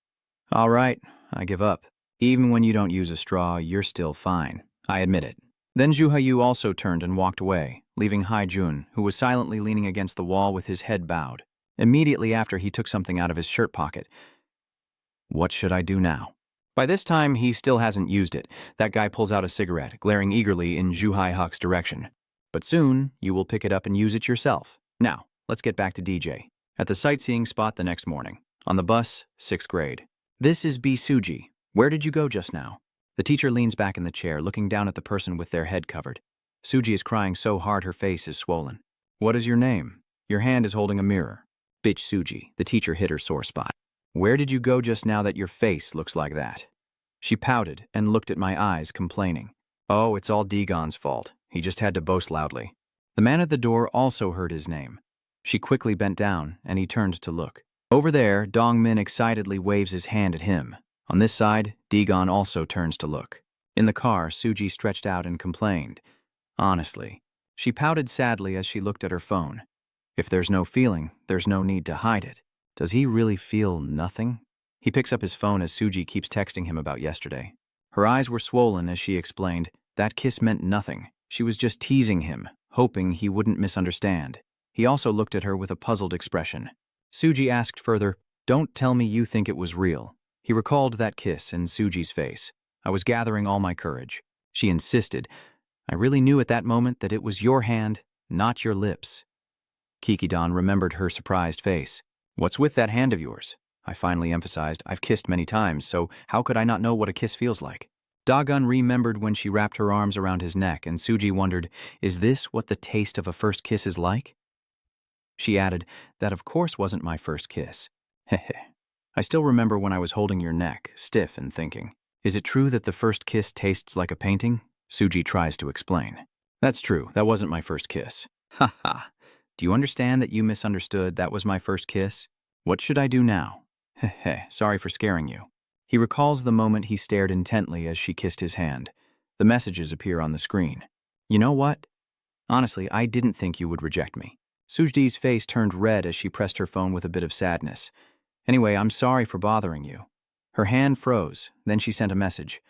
"All right, I give up. Even when you don't use a straw, you're still fine. I admit it." Then Zhu Hayu also turned and walked away, leaving Haijun, who was silently leaning against the wall with his head bowed. Immediately after, he took something out of his shirt pocket. "What should I do now?" By this time, he still hasn't used it. That guy pulls out a cigarette, glaring eagerly in Zhu Haihuk's direction. "But soon, you will pick it up and use it yourself. Now, let's get back to DJ." At the sightseeing spot the next morning. On the bus, 6th grade. "This is B. Suji. Where did you go just now?" The teacher leans back in the chair, looking down at the person with their head covered. Suji is crying so hard her face is swollen. "What is your name?" Your hand is holding a mirror. "Bitch Suji." The teacher hit her sore spot. "Where did you go just now that your face looks like that?" She pouted and looked at my eyes, complaining. "Oh, it's all Dagon's fault. He just had to boast loudly." The man at the door also heard his name. She quickly bent down, and he turned to look. Over there, Dong Min excitedly waves his hand at him. On this side, Dagon also turns to look. In the car, Suji stretched out and complained. Honestly. She pouted sadly as she looked at her phone. If there's no feeling, there's no need to hide it. Does he really feel nothing? He picks up his phone as Suji keeps texting him about yesterday. Her eyes were swollen as she explained, that kiss meant nothing. She was just teasing him, hoping he wouldn't misunderstand. He also looked at her with a puzzled expression. Suji asked further, "Don't tell me you think it was real." He recalled that kiss in Suji's face. "I was gathering all my courage." She insisted, "I really knew at that moment that it was your hand, not your lips." Kikidon remembered her surprised face. "What's with that hand of yours?" I finally emphasized, "I've kissed many times, so how could I not know what a kiss feels like?" Dagon remembered when she wrapped her arms around his neck, and Suji wondered, is this what the taste of a first kiss is like? She added, "That of course wasn't my first kiss." Heh. I still remember when I was holding your neck, stiff and thinking, "Is it true that the first kiss tastes like a painting?" Suji tries to explain. "That's true, that wasn't my first kiss." Ha ha. "Do you understand that you misunderstood? That was my first kiss? What should I do now?" Heh, sorry for scaring you. He recalls the moment he stared intently as she kissed his hand. The messages appear on the screen. "You know what? Honestly, I didn't think you would reject me." Sujdi's face turned red as she pressed her phone with a bit of sadness. "Anyway, I'm sorry for bothering you." Her hand froze, then she sent a message.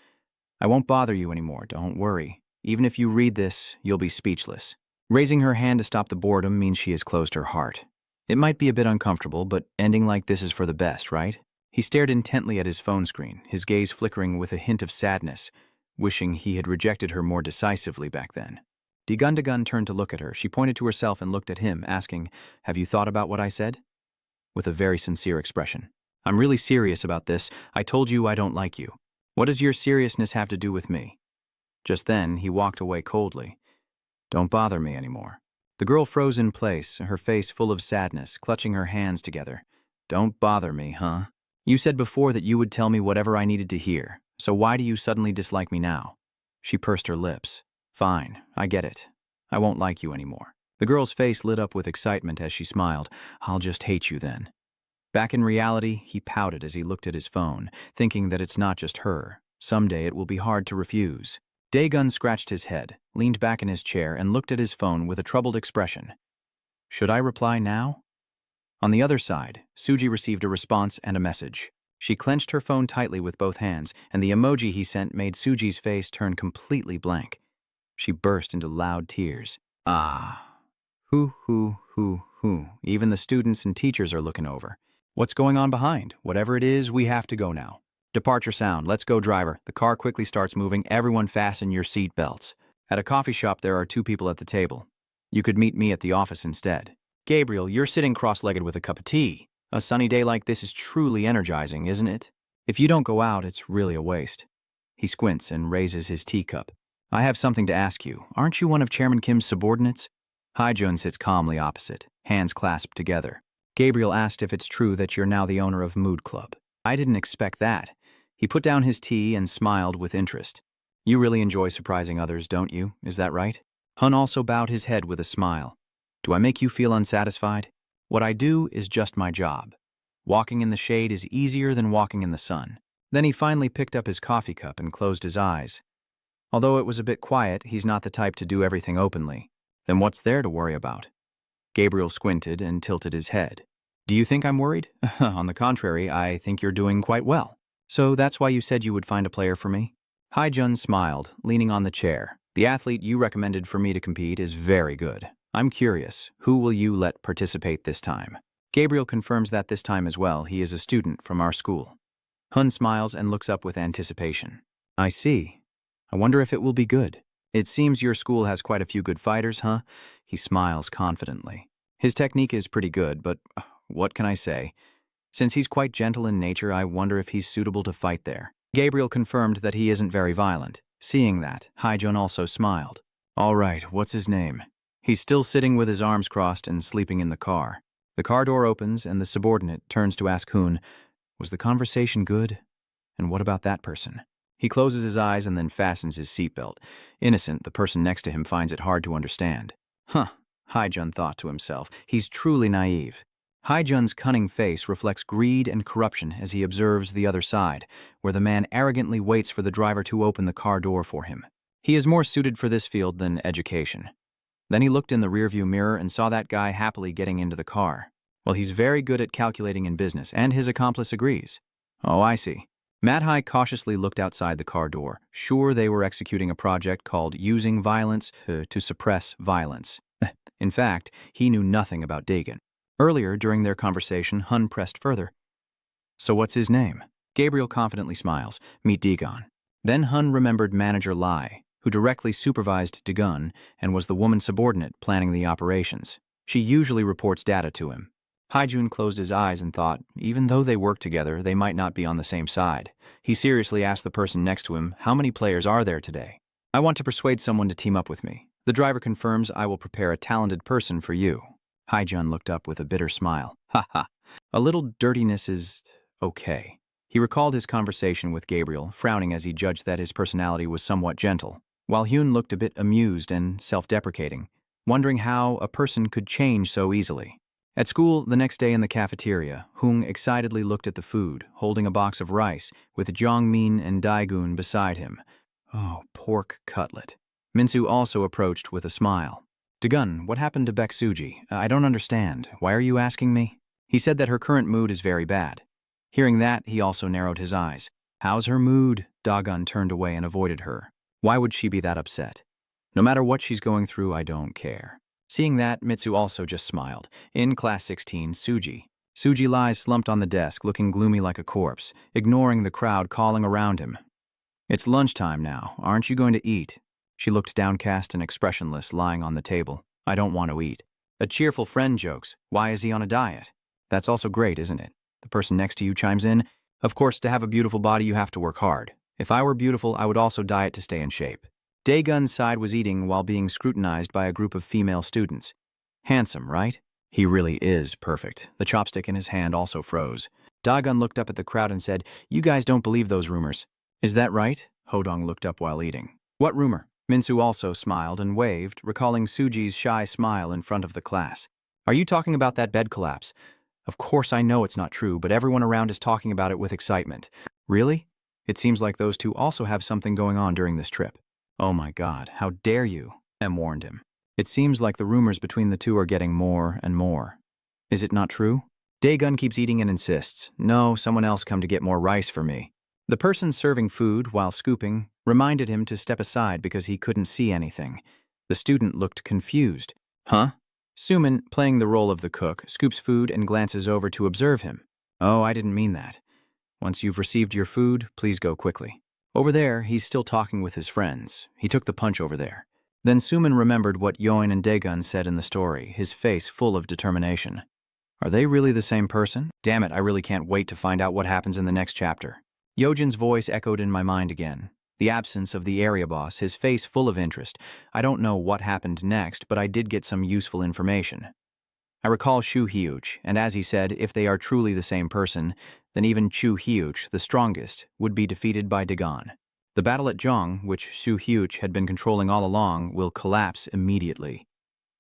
"I won't bother you anymore, don't worry. Even if you read this, you'll be speechless." Raising her hand to stop the boredom means she has closed her heart. It might be a bit uncomfortable, but ending like this is for the best, right? He stared intently at his phone screen, his gaze flickering with a hint of sadness, wishing he had rejected her more decisively back then. Dagun turned to look at her. She pointed to herself and looked at him, asking, "Have you thought about what I said?" With a very sincere expression. "I'm really serious about this. I told you I don't like you. What does your seriousness have to do with me?" Just then, he walked away coldly. "Don't bother me anymore." The girl froze in place, her face full of sadness, clutching her hands together. "Don't bother me, huh? You said before that you would tell me whatever I needed to hear, so why do you suddenly dislike me now?" She pursed her lips. "Fine, I get it. I won't like you anymore." The girl's face lit up with excitement as she smiled. "I'll just hate you then." Back in reality, he pouted as he looked at his phone, thinking that it's not just her. Someday it will be hard to refuse. Dagun scratched his head, leaned back in his chair, and looked at his phone with a troubled expression. Should I reply now? On the other side, Suji received a response and a message. She clenched her phone tightly with both hands, and the emoji he sent made Suji's face turn completely blank. She burst into loud tears. Ah. Hoo. Even the students and teachers are looking over. What's going on behind? Whatever it is, we have to go now. Departure sound. Let's go, driver. The car quickly starts moving. Everyone fasten your seat belts. At a coffee shop, there are 2 people at the table. You could meet me at the office instead. Gabriel, you're sitting cross-legged with a cup of tea. A sunny day like this is truly energizing, isn't it? If you don't go out, it's really a waste. He squints and raises his teacup. I have something to ask you. Aren't you one of Chairman Kim's subordinates? Haijun sits calmly opposite, hands clasped together. Gabriel asked if it's true that you're now the owner of Mood Club. I didn't expect that. He put down his tea and smiled with interest. You really enjoy surprising others, don't you? Is that right? Hun also bowed his head with a smile. Do I make you feel unsatisfied? What I do is just my job. Walking in the shade is easier than walking in the sun. Then he finally picked up his coffee cup and closed his eyes. Although it was a bit quiet, he's not the type to do everything openly. Then what's there to worry about? Gabriel squinted and tilted his head. Do you think I'm worried? On the contrary, I think you're doing quite well. So that's why you said you would find a player for me? Haijun smiled, leaning on the chair. The athlete you recommended for me to compete is very good. I'm curious, who will you let participate this time? Gabriel confirms that this time as well, he is a student from our school. Hun smiles and looks up with anticipation. I see. I wonder if it will be good. It seems your school has quite a few good fighters, huh? He smiles confidently. His technique is pretty good, but what can I say? Since he's quite gentle in nature, I wonder if he's suitable to fight there. Gabriel confirmed that he isn't very violent. Seeing that, Haijun also smiled. All right, what's his name? He's still sitting with his arms crossed and sleeping in the car. The car door opens and the subordinate turns to ask Hoon, was the conversation good? And what about that person? He closes his eyes and then fastens his seatbelt. Innocent, the person next to him finds it hard to understand. Huh, Haijun thought to himself. He's truly naive. Haijun's cunning face reflects greed and corruption as he observes the other side, where the man arrogantly waits for the driver to open the car door for him. He is more suited for this field than education. Then he looked in the rearview mirror and saw that guy happily getting into the car. Well, he's very good at calculating in business, and his accomplice agrees. Oh, I see. Madhai cautiously looked outside the car door, sure they were executing a project called Using Violence to Suppress Violence. In fact, he knew nothing about Dagon. Earlier, during their conversation, Hun pressed further. So what's his name? Gabriel confidently smiles. Meet Dagon. Then Hun remembered manager Lai, who directly supervised Dagon and was the woman subordinate planning the operations. She usually reports data to him. Haijun closed his eyes and thought, even though they work together, they might not be on the same side. He seriously asked the person next to him, how many players are there today? I want to persuade someone to team up with me. The driver confirms I will prepare a talented person for you. Haijun looked up with a bitter smile. Ha ha. A little dirtiness is okay. He recalled his conversation with Gabriel, frowning as he judged that his personality was somewhat gentle, while Hyun looked a bit amused and self-deprecating, wondering how a person could change so easily. At school, the next day in the cafeteria, Hung excitedly looked at the food, holding a box of rice, with Jongmin and Daegun beside him. Oh, pork cutlet. Minsu also approached with a smile. Daegun, what happened to Baek Suji? I don't understand. Why are you asking me? He said that her current mood is very bad. Hearing that, he also narrowed his eyes. How's her mood? Daegun turned away and avoided her. Why would she be that upset? No matter what she's going through, I don't care. Seeing that, Mitsu also just smiled. In class 16, Suji. Suji lies slumped on the desk, looking gloomy like a corpse, ignoring the crowd calling around him. It's lunchtime now. Aren't you going to eat? She looked downcast and expressionless, lying on the table. I don't want to eat. A cheerful friend jokes. Why is he on a diet? That's also great, isn't it? The person next to you chimes in. Of course, to have a beautiful body, you have to work hard. If I were beautiful, I would also diet to stay in shape. Daegun's side was eating while being scrutinized by a group of female students. Handsome, right? He really is perfect. The chopstick in his hand also froze. Daegun looked up at the crowd and said, You guys don't believe those rumors. Is that right? Hodong looked up while eating. What rumor? Minsu also smiled and waved, recalling Suji's shy smile in front of the class. Are you talking about that bed collapse? Of course I know it's not true, but everyone around is talking about it with excitement. Really? It seems like those two also have something going on during this trip. Oh my God, how dare you? Em warned him. It seems like the rumors between the two are getting more and more. Is it not true? Daegun keeps eating and insists, No, someone else come to get more rice for me. The person serving food while scooping reminded him to step aside because he couldn't see anything. The student looked confused. Huh? Suman, playing the role of the cook, scoops food and glances over to observe him. Oh, I didn't mean that. Once you've received your food, please go quickly. Over there, he's still talking with his friends. He took the punch over there. Then Suman remembered what Yoin and Daegun said in the story, his face full of determination. Are they really the same person? Damn it, I really can't wait to find out what happens in the next chapter. Yojin's voice echoed in my mind again. The absence of the area boss, his face full of interest. I don't know what happened next, but I did get some useful information. I recall Shu Hyuch, and as he said, if they are truly the same person, then even Chu Hyuch, the strongest, would be defeated by Daegun. The battle at Zhong, which Shu Hyuch had been controlling all along, will collapse immediately.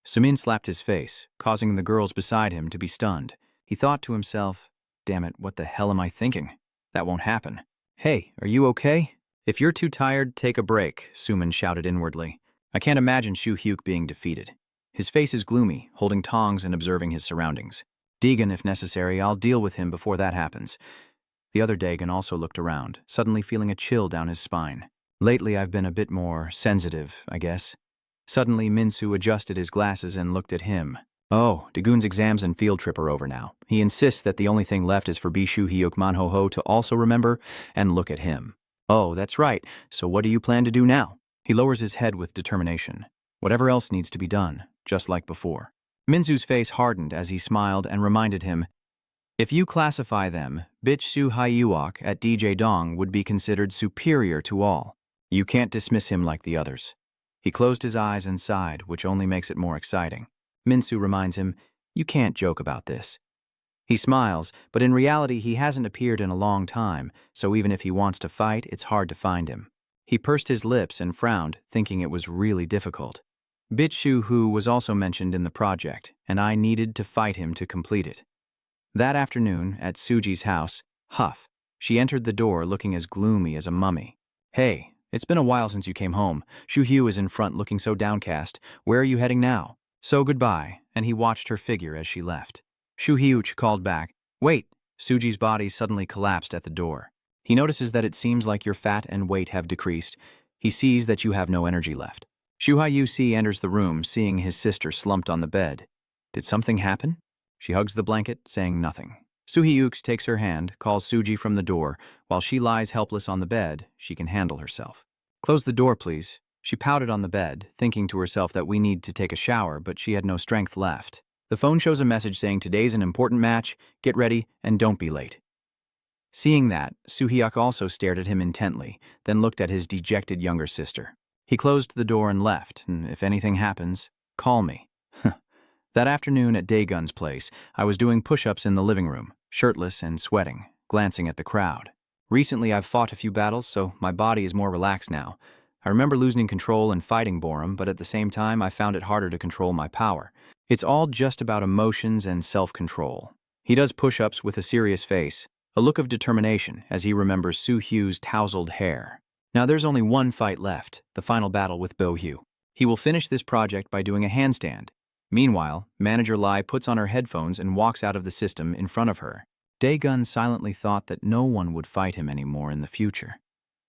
Sumin slapped his face, causing the girls beside him to be stunned. He thought to himself, Damn it, what the hell am I thinking? That won't happen. Hey, are you okay? If you're too tired, take a break, Suman shouted inwardly. I can't imagine Shu Hyuch being defeated. His face is gloomy, holding tongs and observing his surroundings. Daegun, if necessary, I'll deal with him before that happens. The other Daegun also looked around, suddenly feeling a chill down his spine. Lately, I've been a bit more sensitive, I guess. Suddenly, Minsu adjusted his glasses and looked at him. Oh, Daegun's exams and field trip are over now. He insists that the only thing left is for Bishu Hyuk Manhoho to also remember and look at him. Oh, that's right. So what do you plan to do now? He lowers his head with determination. Whatever else needs to be done, just like before. Minsu's face hardened as he smiled and reminded him, If you classify them, Bitsu Hyuok at DJ Dong would be considered superior to all. You can't dismiss him like the others. He closed his eyes and sighed, which only makes it more exciting. Minsu reminds him, You can't joke about this. He smiles, but in reality he hasn't appeared in a long time, so even if he wants to fight, it's hard to find him. He pursed his lips and frowned, thinking it was really difficult. Bitsu Hu was also mentioned in the project, and I needed to fight him to complete it. That afternoon, at Suji's house, Huff, she entered the door looking as gloomy as a mummy. Hey, it's been a while since you came home. Shu Hyu is in front looking so downcast. Where are you heading now? So goodbye, and he watched her figure as she left. Shu Hyuch called back, Wait! Suji's body suddenly collapsed at the door. He notices that it seems like your fat and weight have decreased. He sees that you have no energy left. Shu Hyu enters the room, seeing his sister slumped on the bed. Did something happen? She hugs the blanket, saying nothing. Soo Hyuk takes her hand, calls Suji from the door. While she lies helpless on the bed, she can handle herself. Close the door, please. She pouted on the bed, thinking to herself that we need to take a shower, but she had no strength left. The phone shows a message saying today's an important match, get ready, and don't be late. Seeing that, Soo-hyuk also stared at him intently, then looked at his dejected younger sister. He closed the door and left, and if anything happens, call me. That afternoon at Daegun's place, I was doing push-ups in the living room, shirtless and sweating, glancing at the crowd. Recently, I've fought a few battles, so my body is more relaxed now. I remember losing control and fighting Borum, but at the same time, I found it harder to control my power. It's all just about emotions and self-control. He does push-ups with a serious face, a look of determination as he remembers Soo Hyu's tousled hair. Now there's only one fight left, the final battle with Bo Hyu. He will finish this project by doing a handstand. Meanwhile, Manager Lai puts on her headphones and walks out of the system in front of her. Daegun silently thought that no one would fight him anymore in the future.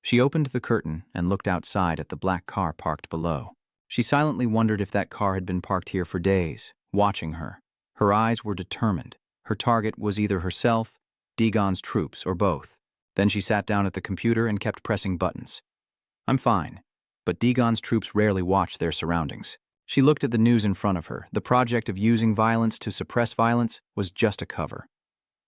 She opened the curtain and looked outside at the black car parked below. She silently wondered if that car had been parked here for days, watching her. Her eyes were determined. Her target was either herself, Daegun's troops, or both. Then she sat down at the computer and kept pressing buttons. I'm fine, but Daegun's troops rarely watch their surroundings. She looked at the news in front of her. The project of using violence to suppress violence was just a cover.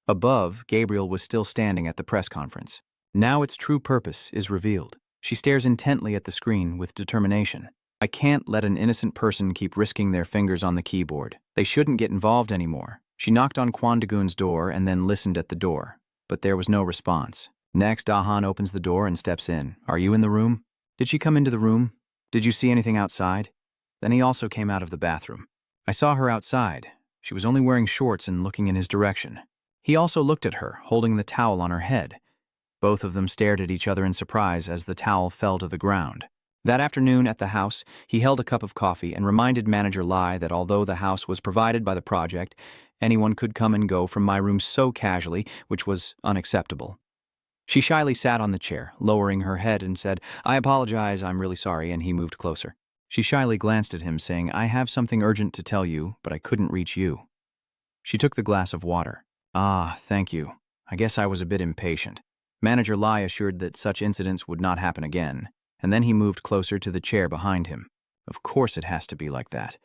Above, Gabriel was still standing at the press conference. Now its true purpose is revealed. She stares intently at the screen with determination. I can't let an innocent person keep risking their fingers on the keyboard. They shouldn't get involved anymore. She knocked on Kwon Dagun's door and then listened at the door, but there was no response. Next, Ah-han opens the door and steps in. Are you in the room? Did she come into the room? Did you see anything outside? Then he also came out of the bathroom. I saw her outside. She was only wearing shorts and looking in his direction. He also looked at her, holding the towel on her head. Both of them stared at each other in surprise as the towel fell to the ground. That afternoon at the house, he held a cup of coffee and reminded Manager Lai that although the house was provided by the project, anyone could come and go from my room so casually, which was unacceptable. She shyly sat on the chair, lowering her head and said, I apologize, I'm really sorry, and he moved closer. She shyly glanced at him, saying, I have something urgent to tell you, but I couldn't reach you. She took the glass of water. Ah, thank you. I guess I was a bit impatient. Manager Lai assured that such incidents would not happen again, and then he moved closer to the chair behind him. Of course it has to be like that.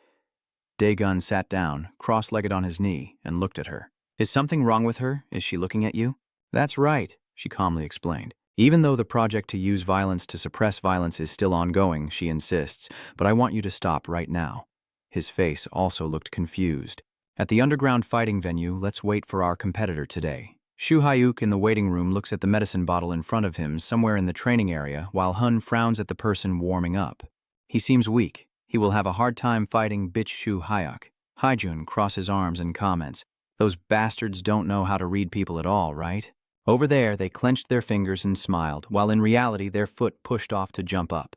Daegun sat down, cross-legged on his knee, and looked at her. Is something wrong with her? Is she looking at you? That's right, she calmly explained. Even though the project to use violence to suppress violence is still ongoing, she insists, but I want you to stop right now. His face also looked confused. At the underground fighting venue, let's wait for our competitor today. Shu Hyuk in the waiting room looks at the medicine bottle in front of him somewhere in the training area while Hun frowns at the person warming up. He seems weak. He will have a hard time fighting bitch Shu Hyuk. Haijun crosses arms and comments, those bastards don't know how to read people at all, right? Over there, they clenched their fingers and smiled, while in reality their foot pushed off to jump up.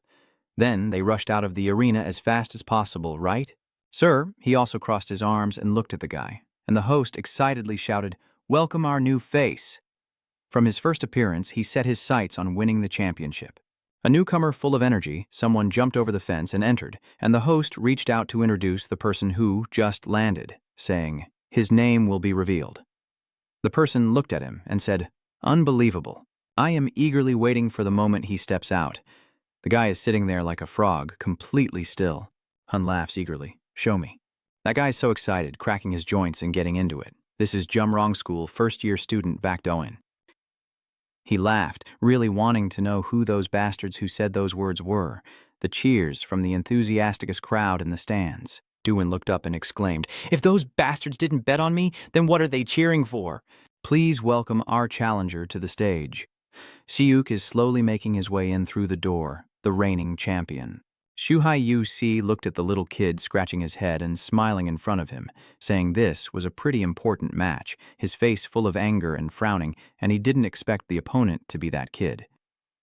Then they rushed out of the arena as fast as possible, right? Sir, he also crossed his arms and looked at the guy, and the host excitedly shouted, Welcome our new face. From his first appearance, he set his sights on winning the championship. A newcomer full of energy, someone jumped over the fence and entered, and the host reached out to introduce the person who just landed, saying, His name will be revealed. The person looked at him and said, Unbelievable. I am eagerly waiting for the moment he steps out. The guy is sitting there like a frog, completely still. Hun laughs eagerly. Show me. That guy's so excited, cracking his joints and getting into it. This is Jumrong School first-year student Baek Do-in. He laughed, really wanting to know who those bastards who said those words were. The cheers from the enthusiastic crowd in the stands. Do-in looked up and exclaimed, If those bastards didn't bet on me, then what are they cheering for? Please welcome our challenger to the stage. Siuk is slowly making his way in through the door, the reigning champion. Shu Hyuk looked at the little kid scratching his head and smiling in front of him, saying this was a pretty important match, his face full of anger and frowning, and he didn't expect the opponent to be that kid.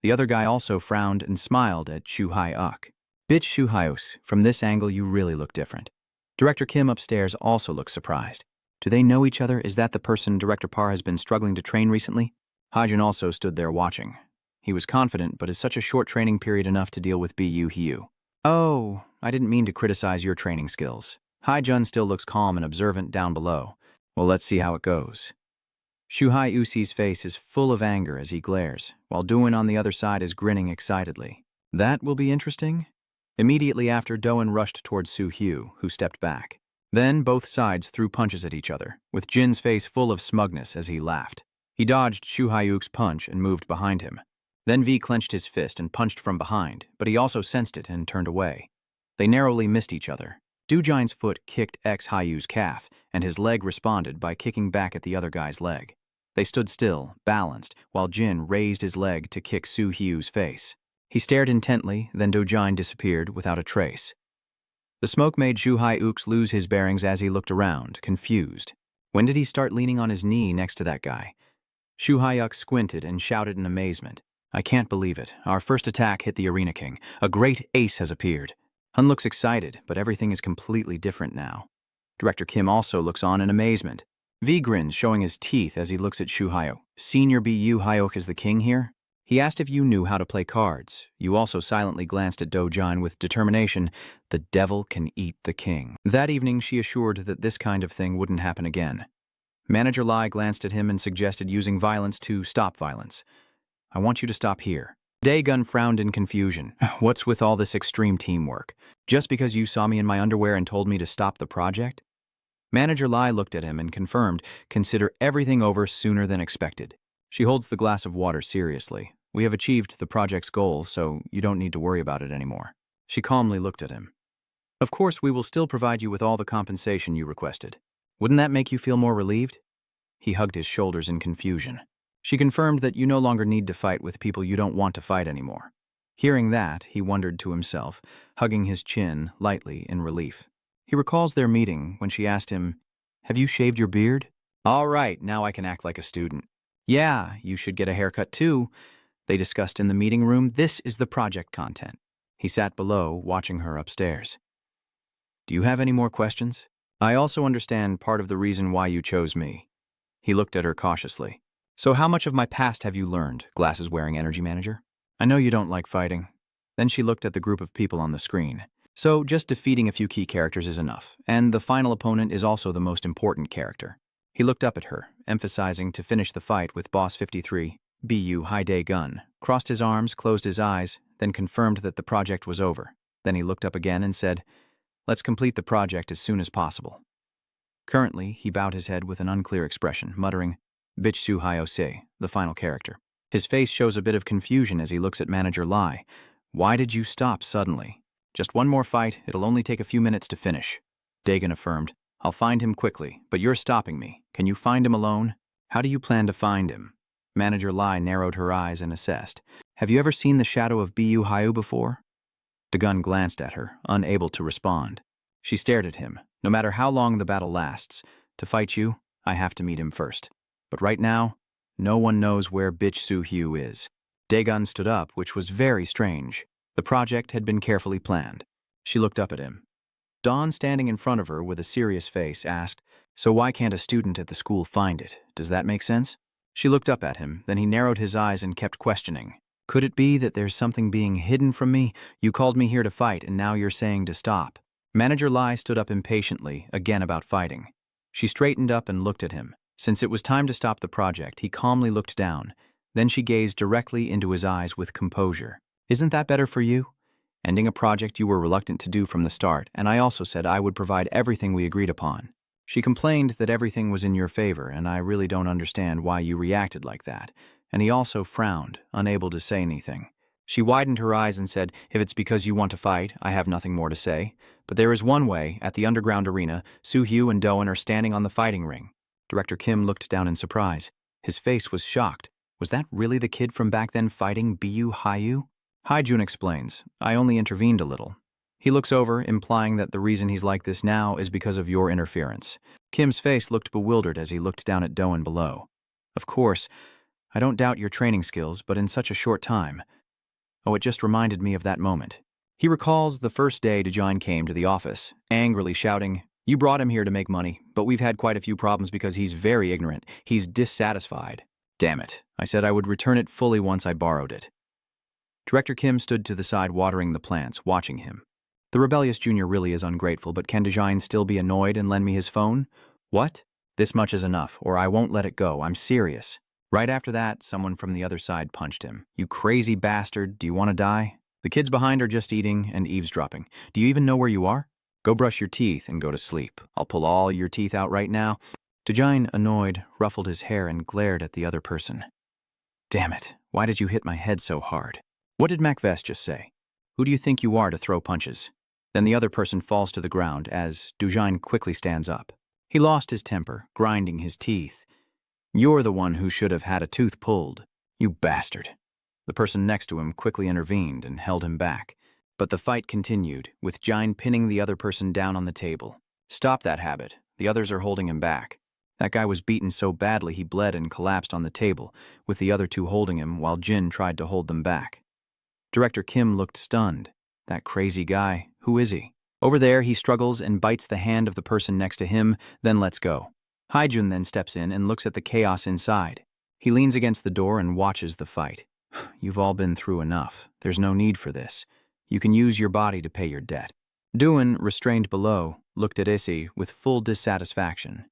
The other guy also frowned and smiled at Shu Hyuk. Bitch Shu Hyuk, from this angle you really look different. Director Kim upstairs also looks surprised. Do they know each other? Is that the person Director Parr has been struggling to train recently? Haijun also stood there watching. He was confident, but is such a short training period enough to deal with Bu Hyu? Oh, I didn't mean to criticize your training skills. Haijun still looks calm and observant down below. Well, let's see how it goes. Shu Hyuk's face is full of anger as he glares, while Do-in on the other side is grinning excitedly. That will be interesting. Immediately after, Do-in rushed towards Soo Hyu, who stepped back. Then both sides threw punches at each other, with Jin's face full of smugness as he laughed. He dodged Shu Hyuk's punch and moved behind him. Then V clenched his fist and punched from behind, but he also sensed it and turned away. They narrowly missed each other. Dojine's foot kicked Hyu's calf, and his leg responded by kicking back at the other guy's leg. They stood still, balanced, while Jin raised his leg to kick Hyu's face. He stared intently, then Dojine disappeared without a trace. The smoke made Hyuk lose his bearings as he looked around, confused. When did he start leaning on his knee next to that guy? Hyuk squinted and shouted in amazement. I can't believe it. Our first attack hit the Arena King. A great ace has appeared. Hun looks excited, but everything is completely different now. Director Kim also looks on in amazement. V grins, showing his teeth as he looks at Hyuk. Senior Bu Hyuk is the king here? He asked if you knew how to play cards. You also silently glanced at Dojine with determination. The devil can eat the king. That evening, she assured that this kind of thing wouldn't happen again. Manager Lai glanced at him and suggested using violence to stop violence. I want you to stop here. Daegun frowned in confusion. What's with all this extreme teamwork? Just because you saw me in my underwear and told me to stop the project? Manager Lai looked at him and confirmed, consider everything over sooner than expected. She holds the glass of water seriously. We have achieved the project's goal, so you don't need to worry about it anymore. She calmly looked at him. Of course, we will still provide you with all the compensation you requested. Wouldn't that make you feel more relieved? He hugged his shoulders in confusion. She confirmed that you no longer need to fight with people you don't want to fight anymore. Hearing that, he wondered to himself, hugging his chin lightly in relief. He recalls their meeting when she asked him, Have you shaved your beard? All right, now I can act like a student. Yeah, you should get a haircut too. They discussed in the meeting room, this is the project content. He sat below, watching her upstairs. Do you have any more questions? I also understand part of the reason why you chose me. He looked at her cautiously. So how much of my past have you learned, glasses-wearing energy manager? I know you don't like fighting. Then she looked at the group of people on the screen. So just defeating a few key characters is enough, and the final opponent is also the most important character. He looked up at her, emphasizing to finish the fight with Boss 53, Bu Daegun, crossed his arms, closed his eyes, then confirmed that the project was over. Then he looked up again and said, Let's complete the project as soon as possible. Currently, he bowed his head with an unclear expression, muttering, Bitsu Hyose, the final character. His face shows a bit of confusion as he looks at Manager Lai. Why did you stop suddenly? Just one more fight, it'll only take a few minutes to finish. Daegun affirmed, I'll find him quickly, but you're stopping me. Can you find him alone? How do you plan to find him? Manager Lai narrowed her eyes and assessed. Have you ever seen the shadow of Bu Hyu before? Daegun glanced at her, unable to respond. She stared at him. No matter how long the battle lasts, to fight you, I have to meet him first. But right now, no one knows where Bitsu Hyu is. Daegun stood up, which was very strange. The project had been carefully planned. She looked up at him. Dawn, standing in front of her with a serious face, asked, So why can't a student at the school find it? Does that make sense? She looked up at him, then he narrowed his eyes and kept questioning. Could it be that there's something being hidden from me? You called me here to fight, and now you're saying to stop. Manager Lai stood up impatiently, again about fighting. She straightened up and looked at him. Since it was time to stop the project, he calmly looked down. Then she gazed directly into his eyes with composure. Isn't that better for you? Ending a project you were reluctant to do from the start, and I also said I would provide everything we agreed upon. She complained that everything was in your favor, and I really don't understand why you reacted like that. And he also frowned, unable to say anything. She widened her eyes and said, If it's because you want to fight, I have nothing more to say. But there is one way. At the underground arena, Soo-hyu and Doan are standing on the fighting ring. Director Kim looked down in surprise. His face was shocked. Was that really the kid from back then fighting Bu Hyu? Haijun explains, I only intervened a little. He looks over, implying that the reason he's like this now is because of your interference. Kim's face looked bewildered as he looked down at Doan below. Of course, I don't doubt your training skills, but in such a short time. Oh, it just reminded me of that moment. He recalls the first day Dojine came to the office, angrily shouting, You brought him here to make money, but we've had quite a few problems because he's very ignorant. He's dissatisfied. Damn it. I said I would return it fully once I borrowed it. Director Kim stood to the side watering the plants, watching him. The rebellious junior really is ungrateful, but can Dojine still be annoyed and lend me his phone? What? This much is enough, or I won't let it go. I'm serious. Right after that, someone from the other side punched him. You crazy bastard, do you want to die? The kids behind are just eating and eavesdropping. Do you even know where you are? Go brush your teeth and go to sleep. I'll pull all your teeth out right now. Dojine, annoyed, ruffled his hair and glared at the other person. Damn it, why did you hit my head so hard? What did Macvest just say? Who do you think you are to throw punches? Then the other person falls to the ground as Dujin quickly stands up. He lost his temper, grinding his teeth. "You're the one who should have had a tooth pulled. You bastard." The person next to him quickly intervened and held him back. But the fight continued, with Jine pinning the other person down on the table. "Stop that habit. The others are holding him back." That guy was beaten so badly he bled and collapsed on the table, with the other two holding him while Jin tried to hold them back. Director Kim looked stunned. "That crazy guy, who is he?" "Over there," he struggles and bites the hand of the person next to him, then lets go. Haijun then steps in and looks at the chaos inside. He leans against the door and watches the fight. "You've all been through enough. There's no need for this. You can use your body to pay your debt." Duin, restrained below, looked at Issei with full dissatisfaction.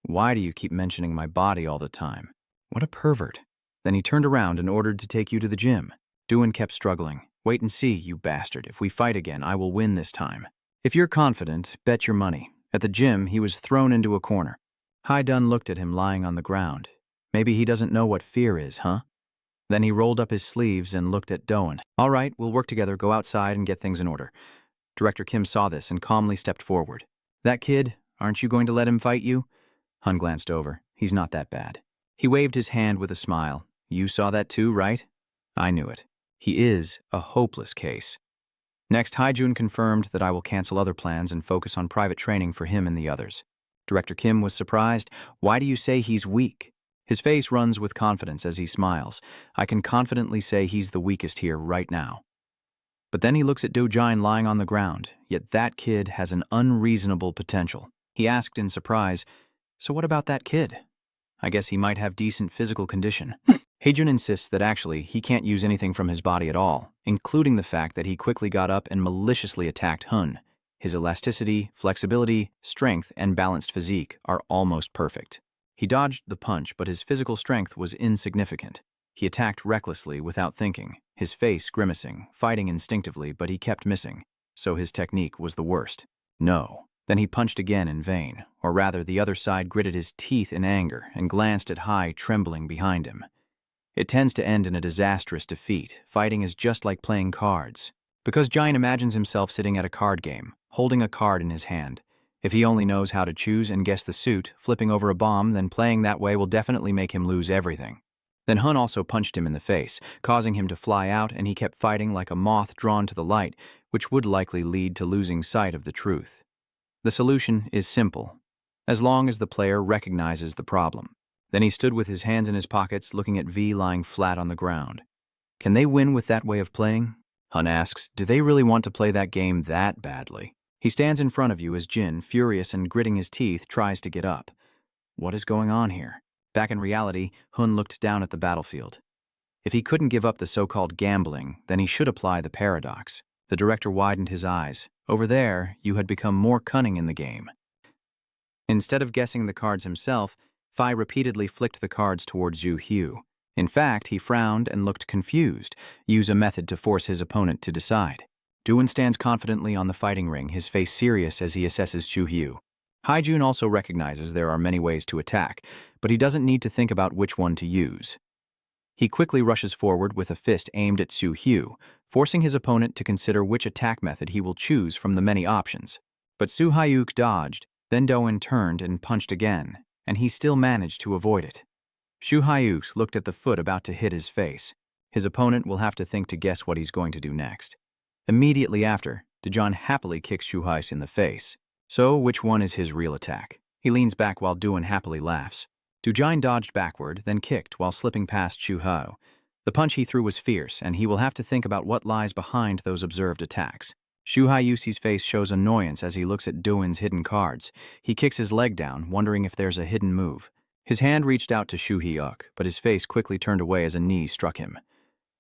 "Why do you keep mentioning my body all the time? What a pervert." Then he turned around and ordered to take you to the gym. Duin kept struggling. "Wait and see, you bastard. If we fight again, I will win this time." "If you're confident, bet your money." At the gym, he was thrown into a corner. Haidun looked at him lying on the ground. "Maybe he doesn't know what fear is, huh?" Then he rolled up his sleeves and looked at Doan. "All right, we'll work together, go outside and get things in order." Director Kim saw this and calmly stepped forward. "That kid, aren't you going to let him fight you?" Hun glanced over. "He's not that bad." He waved his hand with a smile. "You saw that too, right?" "I knew it. He is a hopeless case." Next, Haijun confirmed that I will cancel other plans and focus on private training for him and the others. Director Kim was surprised. "Why do you say he's weak?" His face runs with confidence as he smiles. "I can confidently say he's the weakest here right now." But then he looks at Dojin lying on the ground, yet that kid has an unreasonable potential. He asked in surprise, "So what about that kid? I guess he might have decent physical condition." Haejun insists that actually he can't use anything from his body at all, including the fact that he quickly got up and maliciously attacked Hun. His elasticity, flexibility, strength, and balanced physique are almost perfect. He dodged the punch, but his physical strength was insignificant. He attacked recklessly without thinking, his face grimacing, fighting instinctively, but he kept missing, so his technique was the worst. No. Then he punched again in vain, or rather the other side gritted his teeth in anger and glanced at Hai trembling behind him. It tends to end in a disastrous defeat. Fighting is just like playing cards. Because Jine imagines himself sitting at a card game, holding a card in his hand. If he only knows how to choose and guess the suit, flipping over a bomb, then playing that way will definitely make him lose everything. Then Hun also punched him in the face, causing him to fly out, and he kept fighting like a moth drawn to the light, which would likely lead to losing sight of the truth. The solution is simple, as long as the player recognizes the problem. Then he stood with his hands in his pockets, looking at V lying flat on the ground. "Can they win with that way of playing?" Hun asks, "Do they really want to play that game that badly?" He stands in front of you as Jin, furious and gritting his teeth, tries to get up. What is going on here? Back in reality, Hun looked down at the battlefield. If he couldn't give up the so-called gambling, then he should apply the paradox. The director widened his eyes. "Over there, you had become more cunning in the game." Instead of guessing the cards himself, Fai repeatedly flicked the cards towards Zhu Hu. In fact, he frowned and looked confused, use a method to force his opponent to decide. Duin stands confidently on the fighting ring, his face serious as he assesses Zhu Hu. Haijun also recognizes there are many ways to attack, but he doesn't need to think about which one to use. He quickly rushes forward with a fist aimed at Zhu Hu, forcing his opponent to consider which attack method he will choose from the many options. But Su Hyuk dodged, then Doan turned and punched again, and he still managed to avoid it. Shu Hyuk looked at the foot about to hit his face. His opponent will have to think to guess what he's going to do next. Immediately after, Dejan happily kicks Shu Hyuk in the face. So, which one is his real attack? He leans back while Duan happily laughs. Dujin dodged backward, then kicked while slipping past Shu Hao. The punch he threw was fierce, and he will have to think about what lies behind those observed attacks. Shu Hayusi's face shows annoyance as he looks at Duan's hidden cards. He kicks his leg down, wondering if there's a hidden move. His hand reached out to Shu Hyuk, but his face quickly turned away as a knee struck him.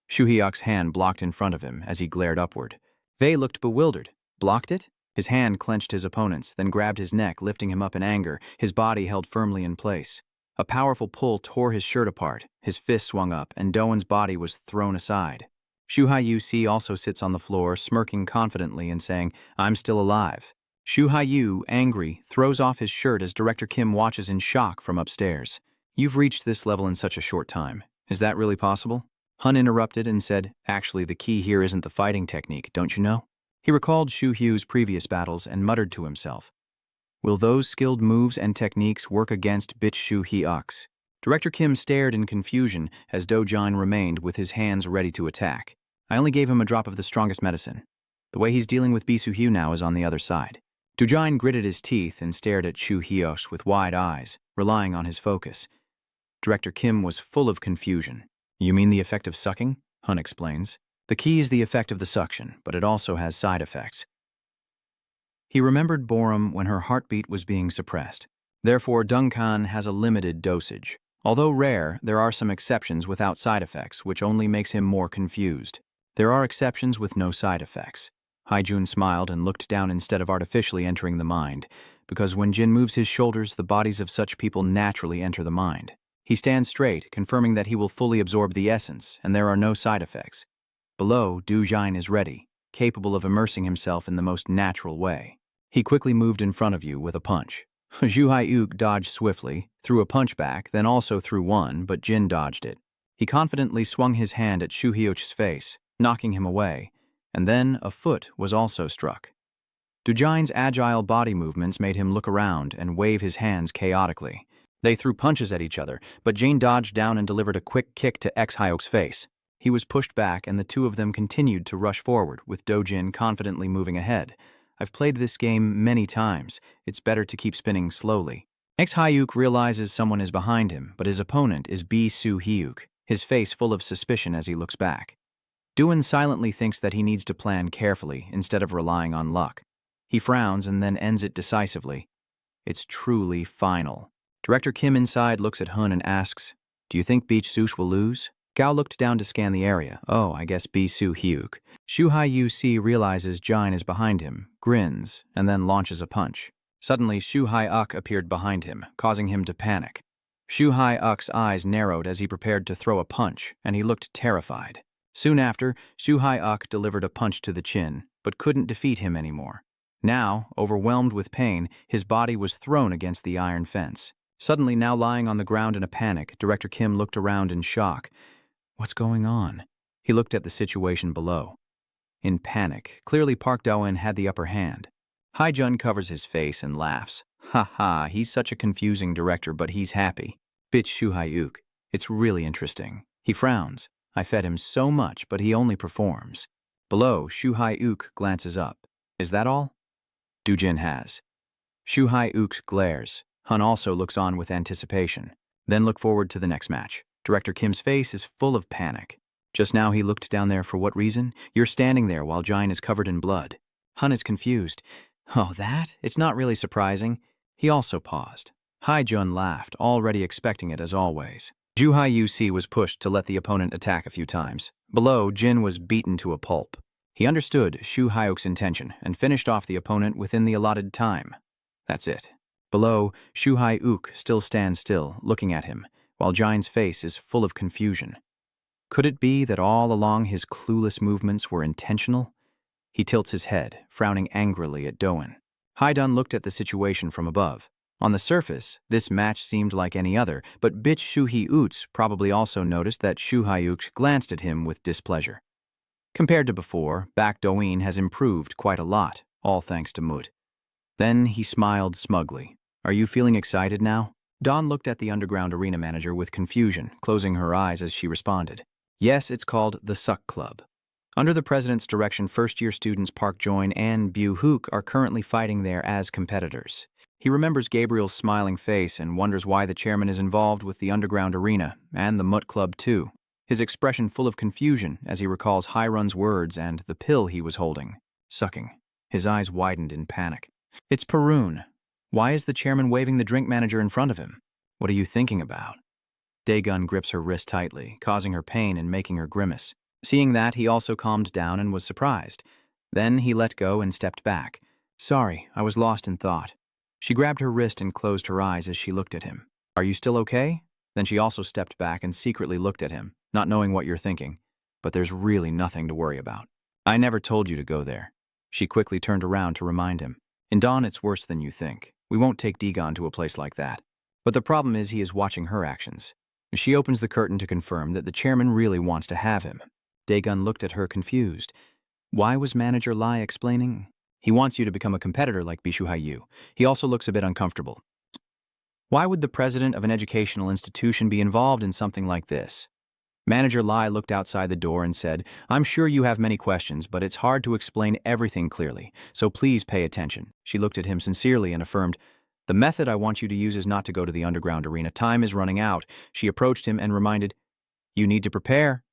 Shu Hyuk's hand blocked in front of him as he glared upward. Wei looked bewildered. Blocked it? His hand clenched his opponent's, then grabbed his neck, lifting him up in anger, his body held firmly in place. A powerful pull tore his shirt apart, his fist swung up, and Doan's body was thrown aside. Shu Hyu also sits on the floor, smirking confidently and saying, "I'm still alive." Shu Hyu, angry, throws off his shirt as Director Kim watches in shock from upstairs. "You've reached this level in such a short time. Is that really possible?" Hun interrupted and said, "Actually, the key here isn't the fighting technique, don't you know?" He recalled Shu Hu's previous battles and muttered to himself, "Will those skilled moves and techniques work against bitch Shu Hyuk?" Director Kim stared in confusion as Do-jin remained with his hands ready to attack. "I only gave him a drop of the strongest medicine. The way he's dealing with Bisu Hyu now is on the other side." Do-jin gritted his teeth and stared at Shu Hyuk with wide eyes, relying on his focus. Director Kim was full of confusion. "You mean the effect of sucking?" Hun explains. "The key is the effect of the suction, but it also has side effects." He remembered Borum when her heartbeat was being suppressed. Therefore, Dunkan has a limited dosage. Although rare, there are some exceptions without side effects, which only makes him more confused. There are exceptions with no side effects. Haijun smiled and looked down instead of artificially entering the mind, because when Jin moves his shoulders, the bodies of such people naturally enter the mind. He stands straight, confirming that he will fully absorb the essence, and there are no side effects. Below, Du-jin is ready, capable of immersing himself in the most natural way. He quickly moved in front of you with a punch. Zhu Hyuk dodged swiftly, threw a punch back, then also threw one, but Jin dodged it. He confidently swung his hand at Shu Hyuk's face, knocking him away, and then a foot was also struck. Du-jin's agile body movements made him look around and wave his hands chaotically. They threw punches at each other, but Jin dodged down and delivered a quick kick to Hyuk's face. He was pushed back, and the two of them continued to rush forward, with Do-jin confidently moving ahead. "I've played this game many times. It's better to keep spinning slowly." Hyuk realizes someone is behind him, but his opponent is Bisu Hyuk, his face full of suspicion as he looks back. Doan silently thinks that he needs to plan carefully instead of relying on luck. He frowns and then ends it decisively. It's truly final. Director Kim inside looks at Hun and asks, "Do you think Beach Sush will lose?" Gao looked down to scan the area. "Oh, I guess Bisu Hyuk." Shu Hyuk realizes Jin is behind him, grins, and then launches a punch. Suddenly, Shu Hyuk appeared behind him, causing him to panic. Shu Hyuk's eyes narrowed as he prepared to throw a punch, and he looked terrified. Soon after, Shu Hyuk delivered a punch to the chin, but couldn't defeat him anymore. Now, overwhelmed with pain, his body was thrown against the iron fence. Suddenly, now lying on the ground in a panic, Director Kim looked around in shock. What's going on? He looked at the situation below. In panic, clearly Park Do-in had the upper hand. Haijun covers his face and laughs. "Ha ha, he's such a confusing director, but he's happy. Bitch Shu Hyuk. It's really interesting." He frowns. "I fed him so much, but he only performs." Below, Shu Hyuk glances up. "Is that all?" Du-jin has. Shu Hyuk glares. Hun also looks on with anticipation. Then look forward to the next match. Director Kim's face is full of panic. "Just now he looked down there for what reason? You're standing there while Jin is covered in blood." Hun is confused. "Oh, that? It's not really surprising." He also paused. Haijun laughed, already expecting it as always. Zhu Hyuk was pushed to let the opponent attack a few times. Below, Jin was beaten to a pulp. He understood Shu Hyuk's intention and finished off the opponent within the allotted time. That's it. Below, Shu Hyuk still stands still, looking at him, while Jin's face is full of confusion. Could it be that all along his clueless movements were intentional? He tilts his head, frowning angrily at Do-in. Haidun looked at the situation from above. On the surface, this match seemed like any other, but bitch Shu Hyuk probably also noticed that Shu Hyuk glanced at him with displeasure. Compared to before, Baek Do-in has improved quite a lot, all thanks to Mut. Then he smiled smugly. "Are you feeling excited now?" Dawn looked at the underground arena manager with confusion, closing her eyes as she responded. "Yes, it's called the Suck Club. Under the president's direction, first-year students Park Join and Bu-hook are currently fighting there as competitors." He remembers Gabriel's smiling face and wonders why the chairman is involved with the underground arena, and the Mut Club too. His expression full of confusion as he recalls Hairun's words and the pill he was holding. Sucking. His eyes widened in panic. "It's Perun. Why is the chairman waving the drink manager in front of him? What are you thinking about?" Daegun grips her wrist tightly, causing her pain and making her grimace. Seeing that, he also calmed down and was surprised. Then he let go and stepped back. "Sorry, I was lost in thought." She grabbed her wrist and closed her eyes as she looked at him. "Are you still okay?" Then she also stepped back and secretly looked at him, not knowing what you're thinking. "But there's really nothing to worry about. I never told you to go there." She quickly turned around to remind him. "In Dawn, it's worse than you think. We won't take Daegun to a place like that. But the problem is he is watching her actions." She opens the curtain to confirm that the chairman really wants to have him. Daegun looked at her confused. Why was Manager Lai explaining? He wants you to become a competitor like Bishu Hayu. He also looks a bit uncomfortable. Why would the president of an educational institution be involved in something like this? Manager Lai looked outside the door and said, I'm sure you have many questions, but it's hard to explain everything clearly, so please pay attention. She looked at him sincerely and affirmed, the method I want you to use is not to go to the underground arena. Time is running out. She approached him and reminded, you need to prepare.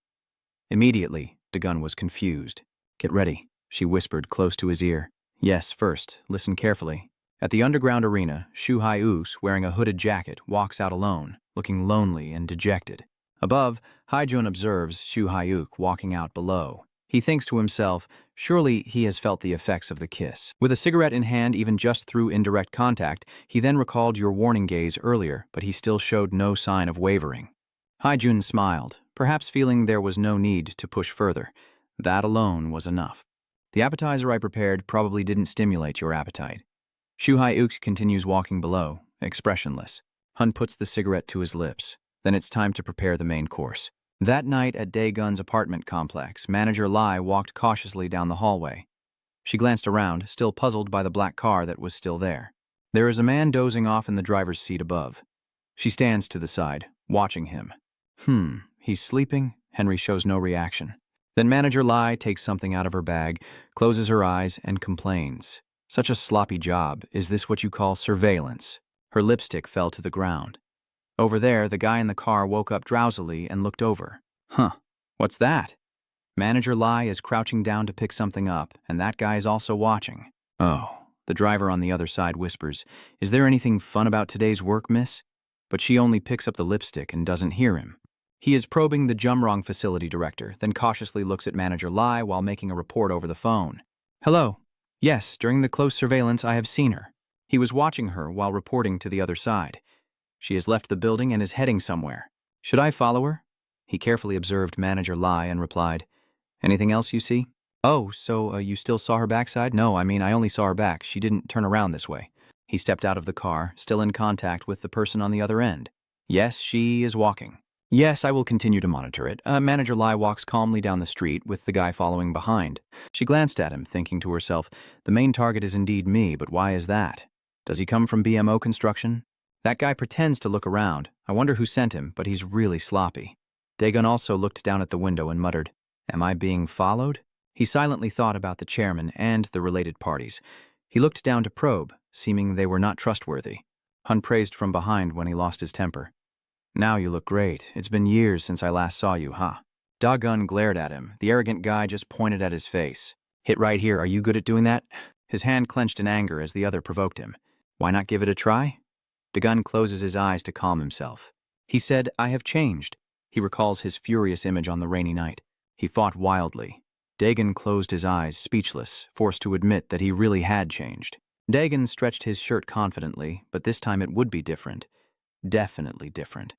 Immediately, Dagun was confused. Get ready, she whispered close to his ear. Yes, first, listen carefully. At the underground arena, Shu Hai-us, wearing a hooded jacket, walks out alone, looking lonely and dejected. Above, Haijun observes Shu Hai-uk walking out below. He thinks to himself, surely he has felt the effects of the kiss. With a cigarette in hand, even just through indirect contact, he then recalled your warning gaze earlier, but he still showed no sign of wavering. Haijun smiled, perhaps feeling there was no need to push further. That alone was enough. The appetizer I prepared probably didn't stimulate your appetite. Shu Hai-uk continues walking below, expressionless. Hun puts the cigarette to his lips. Then it's time to prepare the main course. That night at Daegun's apartment complex, Manager Lai walked cautiously down the hallway. She glanced around, still puzzled by the black car that was still there. There is a man dozing off in the driver's seat above. She stands to the side, watching him. He's sleeping? Henry shows no reaction. Then Manager Lai takes something out of her bag, closes her eyes, and complains. Such a sloppy job. Is this what you call surveillance? Her lipstick fell to the ground. Over there, the guy in the car woke up drowsily and looked over. What's that? Manager Lai is crouching down to pick something up, and that guy is also watching. Oh, the driver on the other side whispers, is there anything fun about today's work, miss? But she only picks up the lipstick and doesn't hear him. He is probing the Jumrong facility director, then cautiously looks at Manager Lai while making a report over the phone. Hello. Yes, during the close surveillance I have seen her. He was watching her while reporting to the other side. She has left the building and is heading somewhere. Should I follow her? He carefully observed Manager Lai and replied, anything else you see? Oh, so you still saw her backside? No, I only saw her back. She didn't turn around this way. He stepped out of the car, still in contact with the person on the other end. Yes, she is walking. Yes, I will continue to monitor it. Manager Lai walks calmly down the street with the guy following behind. She glanced at him, thinking to herself, the main target is indeed me, but why is that? Does he come from BMO Construction? That guy pretends to look around. I wonder who sent him, but he's really sloppy. Daegun also looked down at the window and muttered, am I being followed? He silently thought about the chairman and the related parties. He looked down to probe, seeming they were not trustworthy. Hun praised from behind when he lost his temper. Now you look great. It's been years since I last saw you, huh? Daegun glared at him. The arrogant guy just pointed at his face. Hit right here. Are you good at doing that? His hand clenched in anger as the other provoked him. Why not give it a try? Daegun closes his eyes to calm himself. He said, I have changed. He recalls his furious image on the rainy night. He fought wildly. Daegun closed his eyes, speechless, forced to admit that he really had changed. Daegun stretched his shirt confidently, but this time it would be different. Definitely different.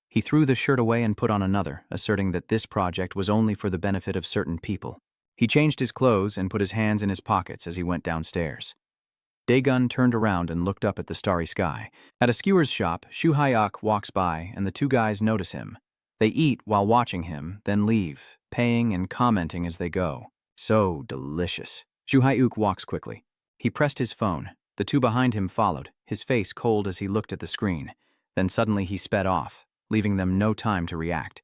He threw the shirt away and put on another, asserting that this project was only for the benefit of certain people. He changed his clothes and put his hands in his pockets as he went downstairs. Daegun turned around and looked up at the starry sky. At a skewer's shop, Shu Hai-uk walks by, and the two guys notice him. They eat while watching him, then leave, paying and commenting as they go. So delicious. Shu Hai-uk walks quickly. He pressed his phone. The two behind him followed, his face cold as he looked at the screen. Then suddenly he sped off, leaving them no time to react.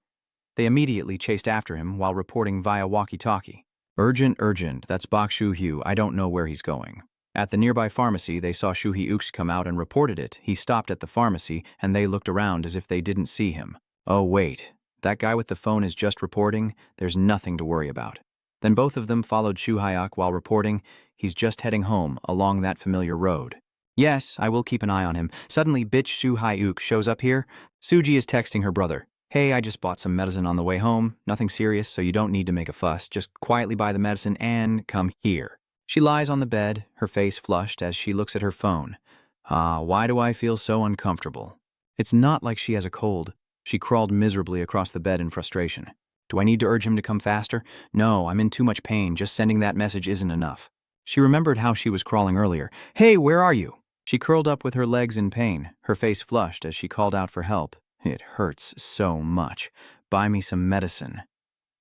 They immediately chased after him while reporting via walkie-talkie. Urgent, urgent, that's Bok Shu-hyu, I don't know where he's going. At the nearby pharmacy, they saw Shu Hee-uk come out and reported it. He stopped at the pharmacy, and they looked around as if they didn't see him. Oh, wait. That guy with the phone is just reporting. There's nothing to worry about. Then both of them followed Shu Hai-uk while reporting, he's just heading home along that familiar road. Yes, I will keep an eye on him. Suddenly, bitch Shu Hai-uk shows up here. Suji is texting her brother. Hey, I just bought some medicine on the way home. Nothing serious, so you don't need to make a fuss. Just quietly buy the medicine and come here. She lies on the bed, her face flushed as she looks at her phone. Why do I feel so uncomfortable? It's not like she has a cold. She crawled miserably across the bed in frustration. Do I need to urge him to come faster? No, I'm in too much pain. Just sending that message isn't enough. She remembered how she was crawling earlier. Hey, where are you? She curled up with her legs in pain, her face flushed as she called out for help. It hurts so much. Buy me some medicine.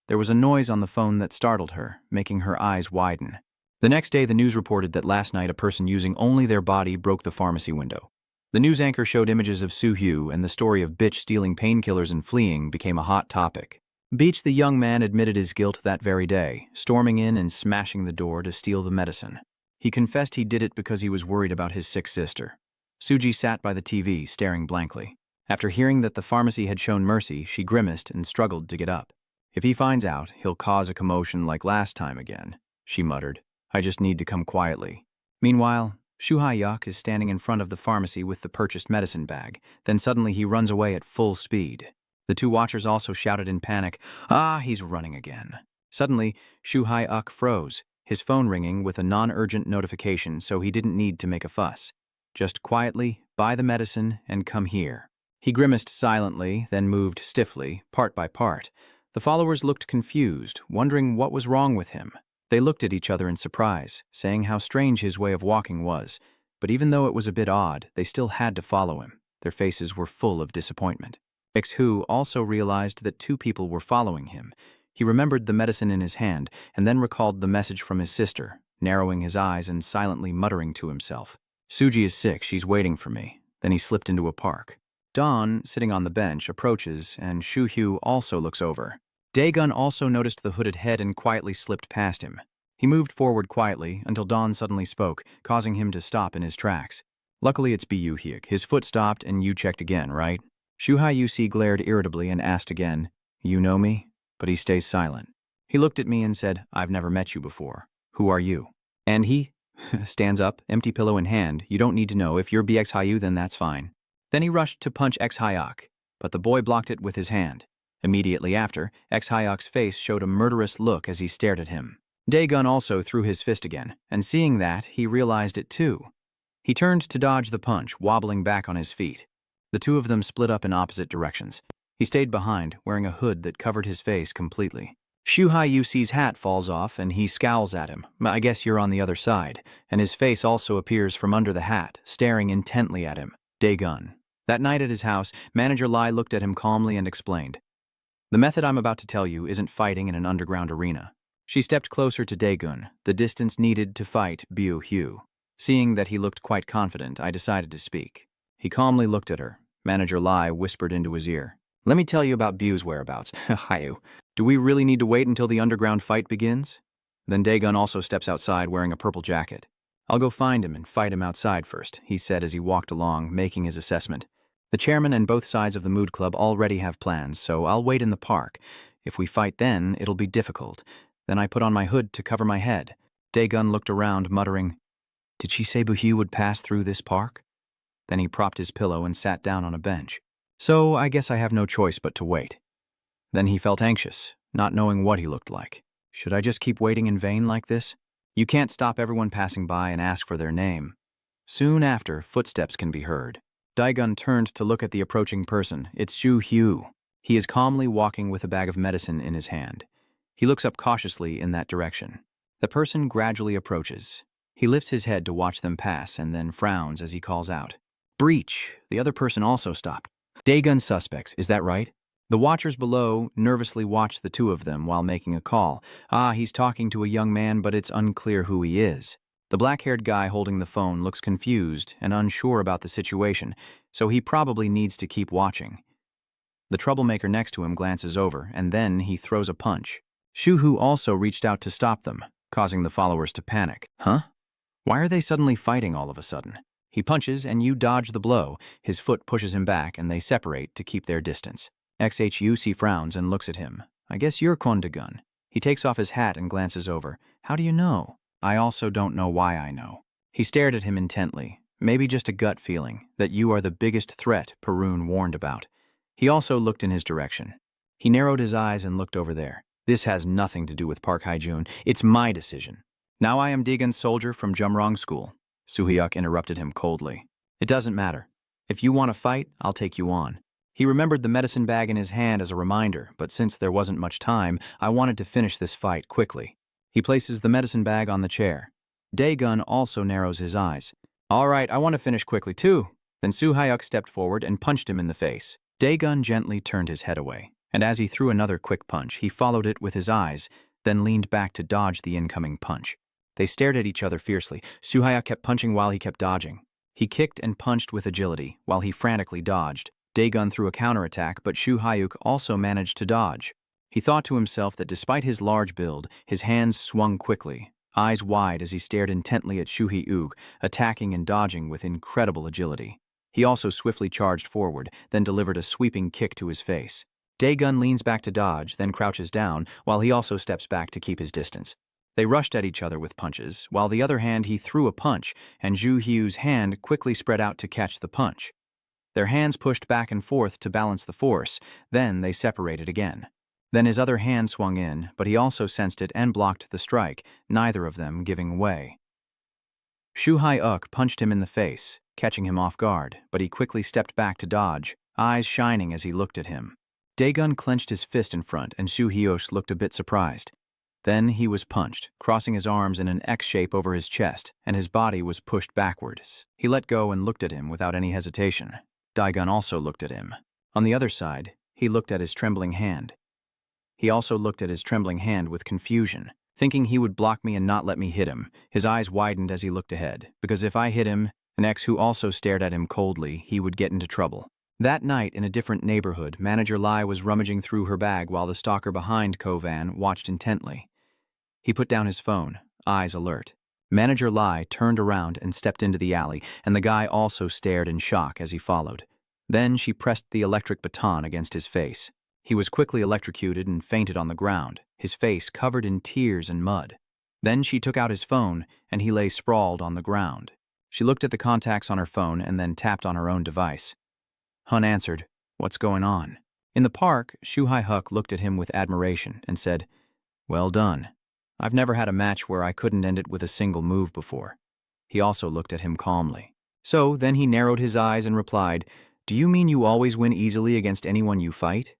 There was a noise on the phone that startled her, making her eyes widen. The next day, the news reported that last night a person using only their body broke the pharmacy window. The news anchor showed images of Soo-hyo, and the story of Bitch stealing painkillers and fleeing became a hot topic. Beach, the young man, admitted his guilt that very day, storming in and smashing the door to steal the medicine. He confessed he did it because he was worried about his sick sister. Suji sat by the TV, staring blankly. After hearing that the pharmacy had shown mercy, she grimaced and struggled to get up. If he finds out, he'll cause a commotion like last time again, she muttered. I just need to come quietly. Meanwhile, Soo-hyuk is standing in front of the pharmacy with the purchased medicine bag. Then suddenly he runs away at full speed. The two watchers also shouted in panic, "Ah, he's running again." Suddenly, Soo-hyuk froze, his phone ringing with a non-urgent notification, so he didn't need to make a fuss. Just quietly, buy the medicine and come here. He grimaced silently, then moved stiffly, part by part. The followers looked confused, wondering what was wrong with him. They looked at each other in surprise, saying how strange his way of walking was. But even though it was a bit odd, they still had to follow him. Their faces were full of disappointment. X-Hu also realized that two people were following him. He remembered the medicine in his hand, and then recalled the message from his sister, narrowing his eyes and silently muttering to himself. Suji is sick, she's waiting for me. Then he slipped into a park. Dawn, sitting on the bench, approaches, and Soo-hyo also looks over. Dae-gun also noticed the hooded head and quietly slipped past him. He moved forward quietly until Dawn suddenly spoke, causing him to stop in his tracks. Luckily it's Bu-hyuk. His foot stopped and you checked again, right? Soo-hyuk glared irritably and asked again, You know me? But he stays silent. He looked at me and said, I've never met you before. Who are you? And he stands up, empty pillow in hand. You don't need to know. If you're BX-Hyu, then that's fine. Then he rushed to punch X-Hyuk, but the boy blocked it with his hand. Immediately after, X-Hyuk's face showed a murderous look as he stared at him. Dae-gun also threw his fist again, and seeing that, he realized it too. He turned to dodge the punch, wobbling back on his feet. The two of them split up in opposite directions. He stayed behind, wearing a hood that covered his face completely. Soo-hyuk's hat falls off, and he scowls at him. I guess you're on the other side. And his face also appears from under the hat, staring intently at him. Dae-gun. That night at his house, Manager Lai looked at him calmly and explained, The method I'm about to tell you isn't fighting in an underground arena. She stepped closer to Dae-gun, the distance needed to fight Bu-hyu. Seeing that he looked quite confident, I decided to speak. He calmly looked at her. Manager Lai whispered into his ear, Let me tell you about Bu's whereabouts. Hyu. Do we really need to wait until the underground fight begins? Then Dae-gun also steps outside wearing a purple jacket. I'll go find him and fight him outside first, he said as he walked along, making his assessment. The chairman and both sides of the mood club already have plans, so I'll wait in the park. If we fight then, it'll be difficult. Then I put on my hood to cover my head. Dae-gun looked around, muttering, Did she say Bu-hyu would pass through this park? Then he propped his pillow and sat down on a bench. So I guess I have no choice but to wait. Then he felt anxious, not knowing what he looked like. Should I just keep waiting in vain like this? You can't stop everyone passing by and ask for their name. Soon after, footsteps can be heard. Dae-gun turned to look at the approaching person. It's Soo-hyo. He is calmly walking with a bag of medicine in his hand. He looks up cautiously in that direction. The person gradually approaches. He lifts his head to watch them pass and then frowns as he calls out, Breach! The other person also stopped. Dae-gun suspects, is that right? The watchers below nervously watch the two of them while making a call. He's talking to a young man, but it's unclear who he is. The black-haired guy holding the phone looks confused and unsure about the situation, so he probably needs to keep watching. The troublemaker next to him glances over, and then he throws a punch. Soo-hyo also reached out to stop them, causing the followers to panic. Huh? Why are they suddenly fighting all of a sudden? He punches, and you dodge the blow. His foot pushes him back, and they separate to keep their distance. XHUC frowns and looks at him. I guess you're Dae-gun. He takes off his hat and glances over. How do you know? I also don't know why I know. He stared at him intently. Maybe just a gut feeling that you are the biggest threat Perun warned about. He also looked in his direction. He narrowed his eyes and looked over there. This has nothing to do with Park Hae-jun. It's my decision. Now I am Dae-gun's soldier from Jumrong School. Soo-hyuk interrupted him coldly. It doesn't matter. If you want to fight, I'll take you on. He remembered the medicine bag in his hand as a reminder, but since there wasn't much time, I wanted to finish this fight quickly. He places the medicine bag on the chair. Dae-gun also narrows his eyes. All right, I want to finish quickly too. Then Soo-hyuk stepped forward and punched him in the face. Dae-gun gently turned his head away. and as he threw another quick punch, he followed it with his eyes, then leaned back to dodge the incoming punch. They stared at each other fiercely. Soo-hyuk kept punching while he kept dodging. He kicked and punched with agility, while he frantically dodged. Dae-gun threw a counterattack, but Soo-hyuk also managed to dodge. He thought to himself that despite his large build, his hands swung quickly, eyes wide as he stared intently at Soo-hyuk, attacking and dodging with incredible agility. He also swiftly charged forward, then delivered a sweeping kick to his face. Dae-gun leans back to dodge, then crouches down, while he also steps back to keep his distance. They rushed at each other with punches, while the other hand he threw a punch, and Joo-hyu's hand quickly spread out to catch the punch. Their hands pushed back and forth to balance the force, then they separated again. Then his other hand swung in, but he also sensed it and blocked the strike, neither of them giving way. Soo-hyuk punched him in the face, catching him off guard, but he quickly stepped back to dodge, eyes shining as he looked at him. Dae-gun clenched his fist in front, and Soo-hyuk looked a bit surprised. Then he was punched, crossing his arms in an X shape over his chest, and his body was pushed backwards. He let go and looked at him without any hesitation. Dae-gun also looked at him. On the other side, he looked at his trembling hand. He also looked at his trembling hand with confusion, thinking he would block me and not let me hit him. His eyes widened as he looked ahead, because if I hit him, an ex who also stared at him coldly, he would get into trouble. That night, in a different neighborhood, Manager Lai was rummaging through her bag while the stalker behind Kovan watched intently. He put down his phone, eyes alert. Manager Lai turned around and stepped into the alley, and the guy also stared in shock as he followed. Then she pressed the electric baton against his face. He was quickly electrocuted and fainted on the ground, his face covered in tears and mud. Then she took out his phone, and he lay sprawled on the ground. She looked at the contacts on her phone and then tapped on her own device. Hun answered, "What's going on?" In the park, Soo-hyuk looked at him with admiration and said, "Well done. I've never had a match where I couldn't end it with a single move before." He also looked at him calmly. So then he narrowed his eyes and replied, "Do you mean you always win easily against anyone you fight?"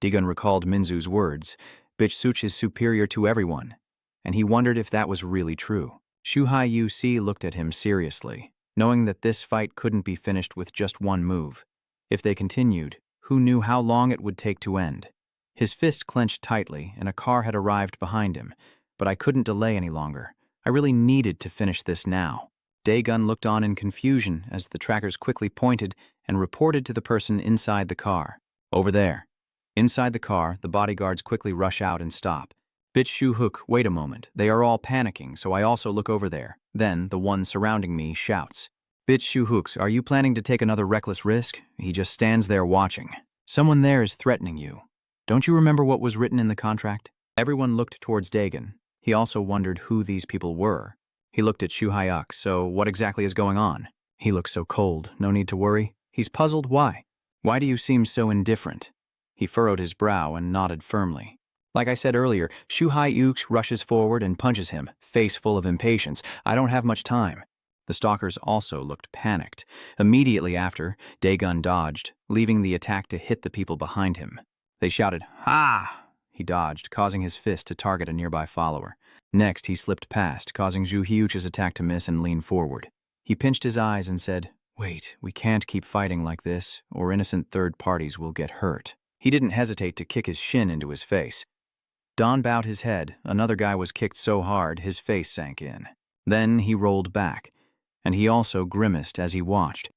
Dae-gun recalled Minzu's words, "Bitch Such is superior to everyone," and he wondered if that was really true. Soo-hyuk looked at him seriously, knowing that this fight couldn't be finished with just one move. If they continued, who knew how long it would take to end? His fist clenched tightly, and a car had arrived behind him. But I couldn't delay any longer. I really needed to finish this now. Dae-gun looked on in confusion as the trackers quickly pointed and reported to the person inside the car. "Over there." Inside the car, the bodyguards quickly rush out and stop. "Bitch Soo-hyuk, wait a moment. They are all panicking, so I also look over there." Then the one surrounding me shouts, "Bitch Soo-hyuk, are you planning to take another reckless risk?" He just stands there watching. "Someone there is threatening you. Don't you remember what was written in the contract?" Everyone looked towards Dae-gun. He also wondered who these people were. He looked at Soo-hyuk. "So what exactly is going on?" He looks so cold. No need to worry. He's puzzled. Why? Why do you seem so indifferent? He furrowed his brow and nodded firmly. Like I said earlier, Soo-hyuk rushes forward and punches him, face full of impatience. "I don't have much time." The stalkers also looked panicked. Immediately after, Dae-gun dodged, leaving the attack to hit the people behind him. They shouted, "Ha!" He dodged, causing his fist to target a nearby follower. Next, he slipped past, causing Joo-hyuk's attack to miss and lean forward. He pinched his eyes and said, "Wait, we can't keep fighting like this, or innocent third parties will get hurt." He didn't hesitate to kick his shin into his face. Don bowed his head. Another guy was kicked so hard his face sank in. Then he rolled back, and he also grimaced as he watched.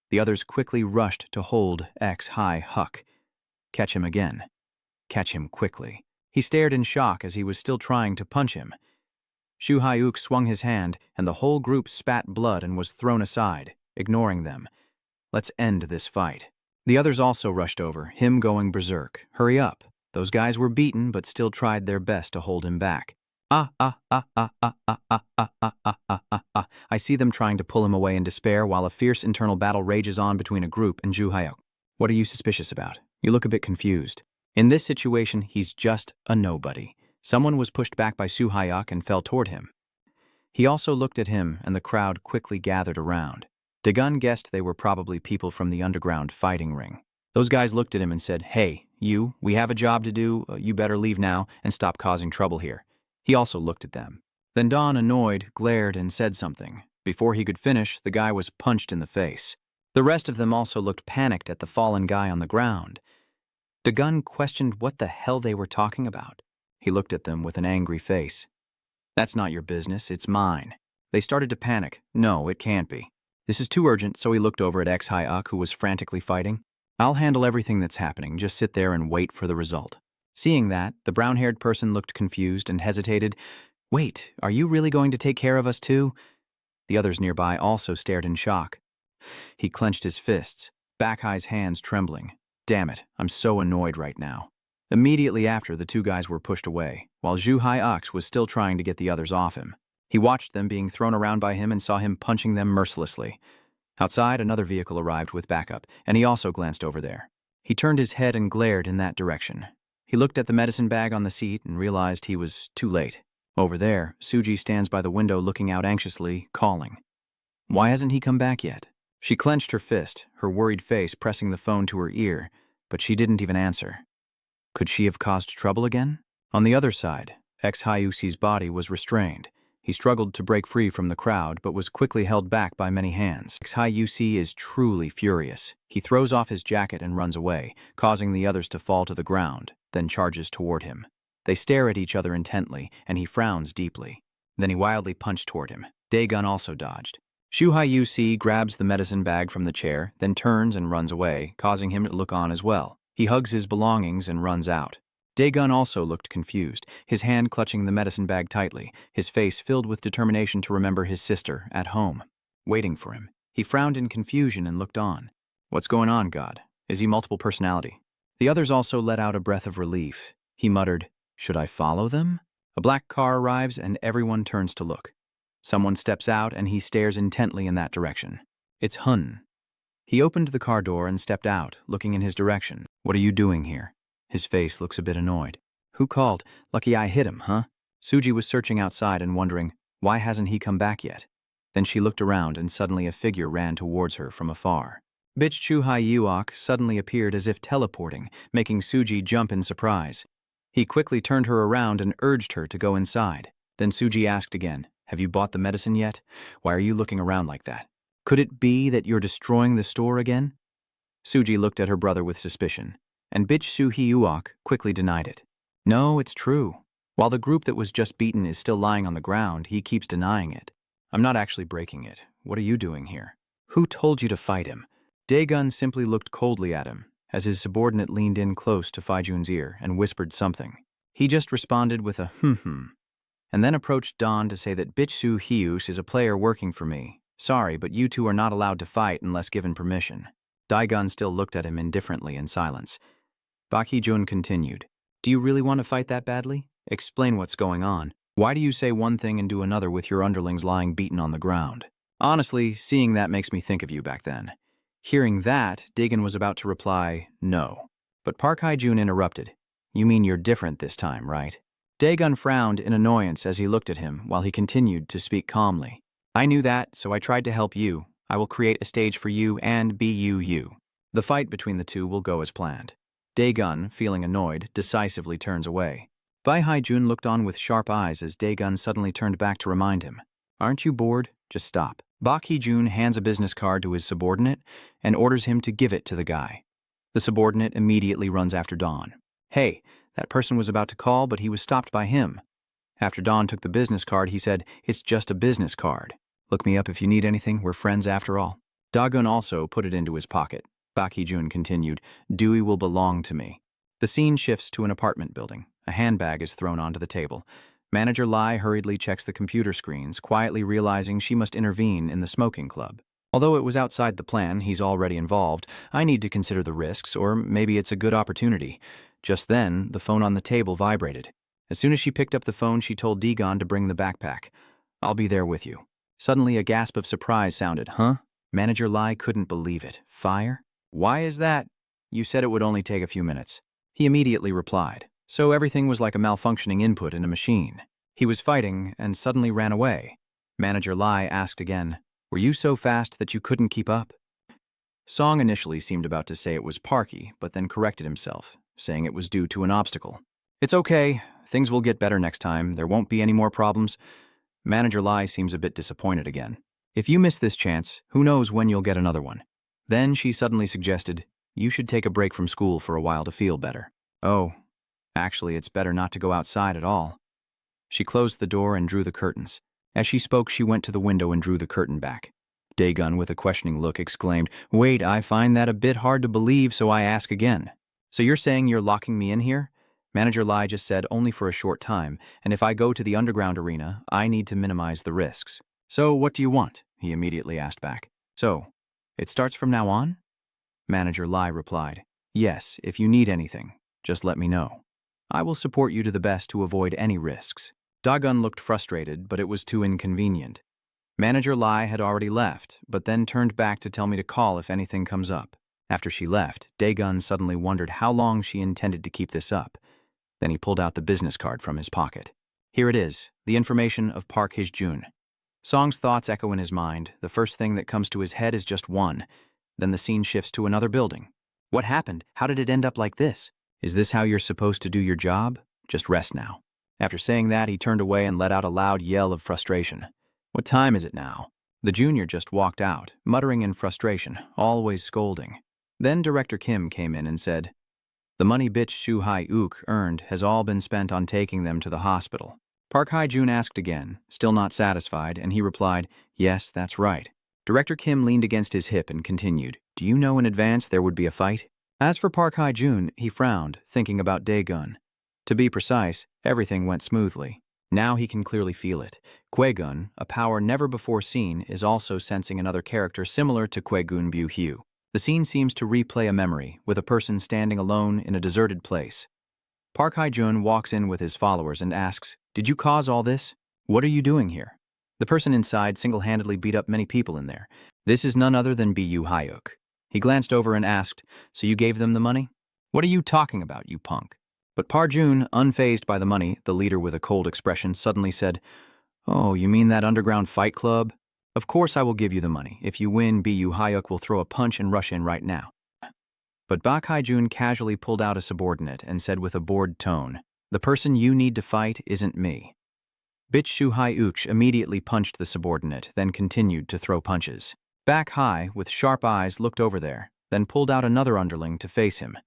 The others quickly rushed to hold X-hyuk. Catch him again. Catch him quickly. He stared in shock as he was still trying to punch him. Soo-hyuk swung his hand, and the whole group spat blood and was thrown aside, ignoring them. "Let's end this fight." The others also rushed over, him going berserk. "Hurry up." Those guys were beaten, but still tried their best to hold him back. I see them trying to pull him away in despair while a fierce internal battle rages on between a group and Joo-hyuk. "What are you suspicious about? You look a bit confused." In this situation, he's just a nobody. Someone was pushed back by Soo-hyuk and fell toward him. He also looked at him, and the crowd quickly gathered around. Dae-gun guessed they were probably people from the underground fighting ring. Those guys looked at him and said, "Hey, you, we have a job to do. You better leave now and stop causing trouble here." He also looked at them. Then Don, annoyed, glared and said something. Before he could finish, the guy was punched in the face. The rest of them also looked panicked at the fallen guy on the ground. Dagun questioned what the hell they were talking about. He looked at them with an angry face. That's not your business, it's mine. They started to panic. No, it can't be. This is too urgent, so he looked over at X-Hyuk, who was frantically fighting. I'll handle everything that's happening, just sit there and wait for the result. Seeing that, the brown-haired person looked confused and hesitated. Wait, are you really going to take care of us too? The others nearby also stared in shock. He clenched his fists, Bakhai's hands trembling. Damn it, I'm so annoyed right now. Immediately after, the two guys were pushed away, while Zhu Hyuk was still trying to get the others off him. He watched them being thrown around by him and saw him punching them mercilessly. Outside, another vehicle arrived with backup, and he also glanced over there. He turned his head and glared in that direction. He looked at the medicine bag on the seat and realized he was too late. Over there, Suji stands by the window looking out anxiously, calling. Why hasn't he come back yet? She clenched her fist, her worried face pressing the phone to her ear, but she didn't even answer. Could she have caused trouble again? On the other side, X-Hyusi's body was restrained. He struggled to break free from the crowd, but was quickly held back by many hands. X-Hyusi is truly furious. He throws off his jacket and runs away, causing the others to fall to the ground, then charges toward him. They stare at each other intently, and he frowns deeply. Then he wildly punched toward him. Daegun also dodged. Shu Hyusi grabs the medicine bag from the chair, then turns and runs away, causing him to look on as well. He hugs his belongings and runs out. Daegun also looked confused, his hand clutching the medicine bag tightly, his face filled with determination to remember his sister at home, waiting for him. He frowned in confusion and looked on. What's going on, God? Is he multiple personality? The others also let out a breath of relief. He muttered, Should I follow them? A black car arrives and everyone turns to look. Someone steps out and he stares intently in that direction. It's Hun. He opened the car door and stepped out, looking in his direction. What are you doing here? His face looks a bit annoyed. Who called? Lucky I hit him, huh? Suji was searching outside and wondering, why hasn't he come back yet? Then she looked around and suddenly a figure ran towards her from afar. Bitch Chu Hyuok suddenly appeared as if teleporting, making Suji jump in surprise. He quickly turned her around and urged her to go inside. Then Suji asked again, Have you bought the medicine yet? Why are you looking around like that? Could it be that you're destroying the store again? Suji looked at her brother with suspicion, and bitch Soo Hyuok quickly denied it. No, it's true. While the group that was just beaten is still lying on the ground, he keeps denying it. I'm not actually breaking it. What are you doing here? Who told you to fight him? Daegun simply looked coldly at him, as his subordinate leaned in close to Faijun's ear and whispered something. He just responded with a and then approached Dawn to say that bitch Soo Hyus is a player working for me. Sorry, but you two are not allowed to fight unless given permission. Daegun still looked at him indifferently in silence. Bak Hee-jun continued. Do you really want to fight that badly? Explain what's going on. Why do you say one thing and do another with your underlings lying beaten on the ground? Honestly, seeing that makes me think of you back then. Hearing that, Daegun was about to reply, no. But Park Hye-jun interrupted. You mean you're different this time, right? Daegun frowned in annoyance as he looked at him while he continued to speak calmly. I knew that, so I tried to help you. I will create a stage for you and be you. The fight between the two will go as planned. Daegun, feeling annoyed, decisively turns away. Bai Hye-jun looked on with sharp eyes as Daegun suddenly turned back to remind him. Aren't you bored? Just stop. Bak Hee-jun hands a business card to his subordinate and orders him to give it to the guy. The subordinate immediately runs after Dawn. Hey, that person was about to call, but he was stopped by him. After Dawn took the business card, he said, It's just a business card. Look me up if you need anything, we're friends after all. Daegun also put it into his pocket. Bak Hee-jun continued, Dewey will belong to me. The scene shifts to an apartment building. A handbag is thrown onto the table. Manager Lai hurriedly checks the computer screens, quietly realizing she must intervene in the smoking club. Although it was outside the plan, he's already involved. I need to consider the risks, or maybe it's a good opportunity. Just then, the phone on the table vibrated. As soon as she picked up the phone, she told Daegun to bring the backpack. I'll be there with you. Suddenly, a gasp of surprise sounded. Huh? Manager Lai couldn't believe it. Fire? Why is that? You said it would only take a few minutes. He immediately replied. So everything was like a malfunctioning input in a machine. He was fighting and suddenly ran away. Manager Lai asked again, Were you so fast that you couldn't keep up? Song initially seemed about to say it was Parky, but then corrected himself, saying it was due to an obstacle. It's okay. Things will get better next time. There won't be any more problems. Manager Lai seems a bit disappointed again. If you miss this chance, who knows when you'll get another one. Then she suddenly suggested, You should take a break from school for a while to feel better. Oh, actually, it's better not to go outside at all. She closed the door and drew the curtains. As she spoke, she went to the window and drew the curtain back. Daegun, with a questioning look, exclaimed, "Wait, I find that a bit hard to believe, so I ask again. So you're saying you're locking me in here?" Manager Lai just said only for a short time, and if I go to the underground arena, I need to minimize the risks. So what do you want? He immediately asked back. So, it starts from now on? Manager Lai replied, "Yes, if you need anything, just let me know. I will support you to the best to avoid any risks." Daegun looked frustrated, but it was too inconvenient. Manager Lai had already left, but then turned back to tell me to call if anything comes up. After she left, Daegun suddenly wondered how long she intended to keep this up. Then he pulled out the business card from his pocket. Here it is, the information of Park Hye-jun. Song's thoughts echo in his mind. The first thing that comes to his head is just one. Then the scene shifts to another building. What happened? How did it end up like this? Is this how you're supposed to do your job? Just rest now. After saying that, he turned away and let out a loud yell of frustration. What time is it now? The junior just walked out, muttering in frustration, always scolding. Then Director Kim came in and said, "The money bitch Shu Hai-uk earned has all been spent on taking them to the hospital." Park Hye-jun asked again, still not satisfied, and he replied, "Yes, that's right." Director Kim leaned against his hip and continued, "Do you know in advance there would be a fight?" As for Park Hye-jun, he frowned, thinking about Daegun. To be precise, everything went smoothly. Now he can clearly feel it. Kwaegun, a power never before seen, is also sensing another character similar to Kwaegun Bu-hyu. The scene seems to replay a memory, with a person standing alone in a deserted place. Park Hye-jun walks in with his followers and asks, "Did you cause all this? What are you doing here?" The person inside single-handedly beat up many people in there. This is none other than Bu Hyuk. He glanced over and asked, "So you gave them the money?" "What are you talking about, you punk?" But Parjun, unfazed by the money, the leader with a cold expression, suddenly said, "Oh, you mean that underground fight club? Of course I will give you the money. If you win, Bu Hyuk will throw a punch and rush in right now." But Bak Hye-jun casually pulled out a subordinate and said with a bored tone, "The person you need to fight isn't me." Bitch Shu Hai-uk immediately punched the subordinate, then continued to throw punches. Bak Hai, with sharp eyes, looked over there, then pulled out another underling to face him.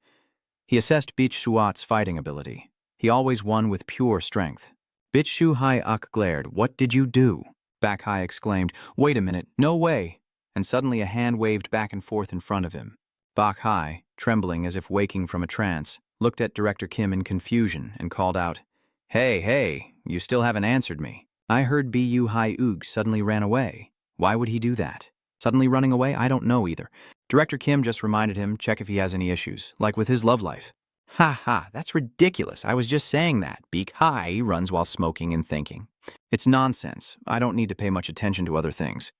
He assessed Bitch Shuat's fighting ability. He always won with pure strength. Bitch Shu Hai-uk glared. "What did you do?" Bak Hai exclaimed, "Wait a minute, no way!" And suddenly a hand waved back and forth in front of him. Bak Hai, trembling as if waking from a trance, looked at Director Kim in confusion and called out, Hey, you still haven't answered me. I heard Bu Hyuk suddenly ran away. Why would he do that? Suddenly running away? I don't know either. Director Kim just reminded him, check if he has any issues, like with his love life. Ha, that's ridiculous. I was just saying that. Beak Hai runs while smoking and thinking. It's nonsense. I don't need to pay much attention to other things.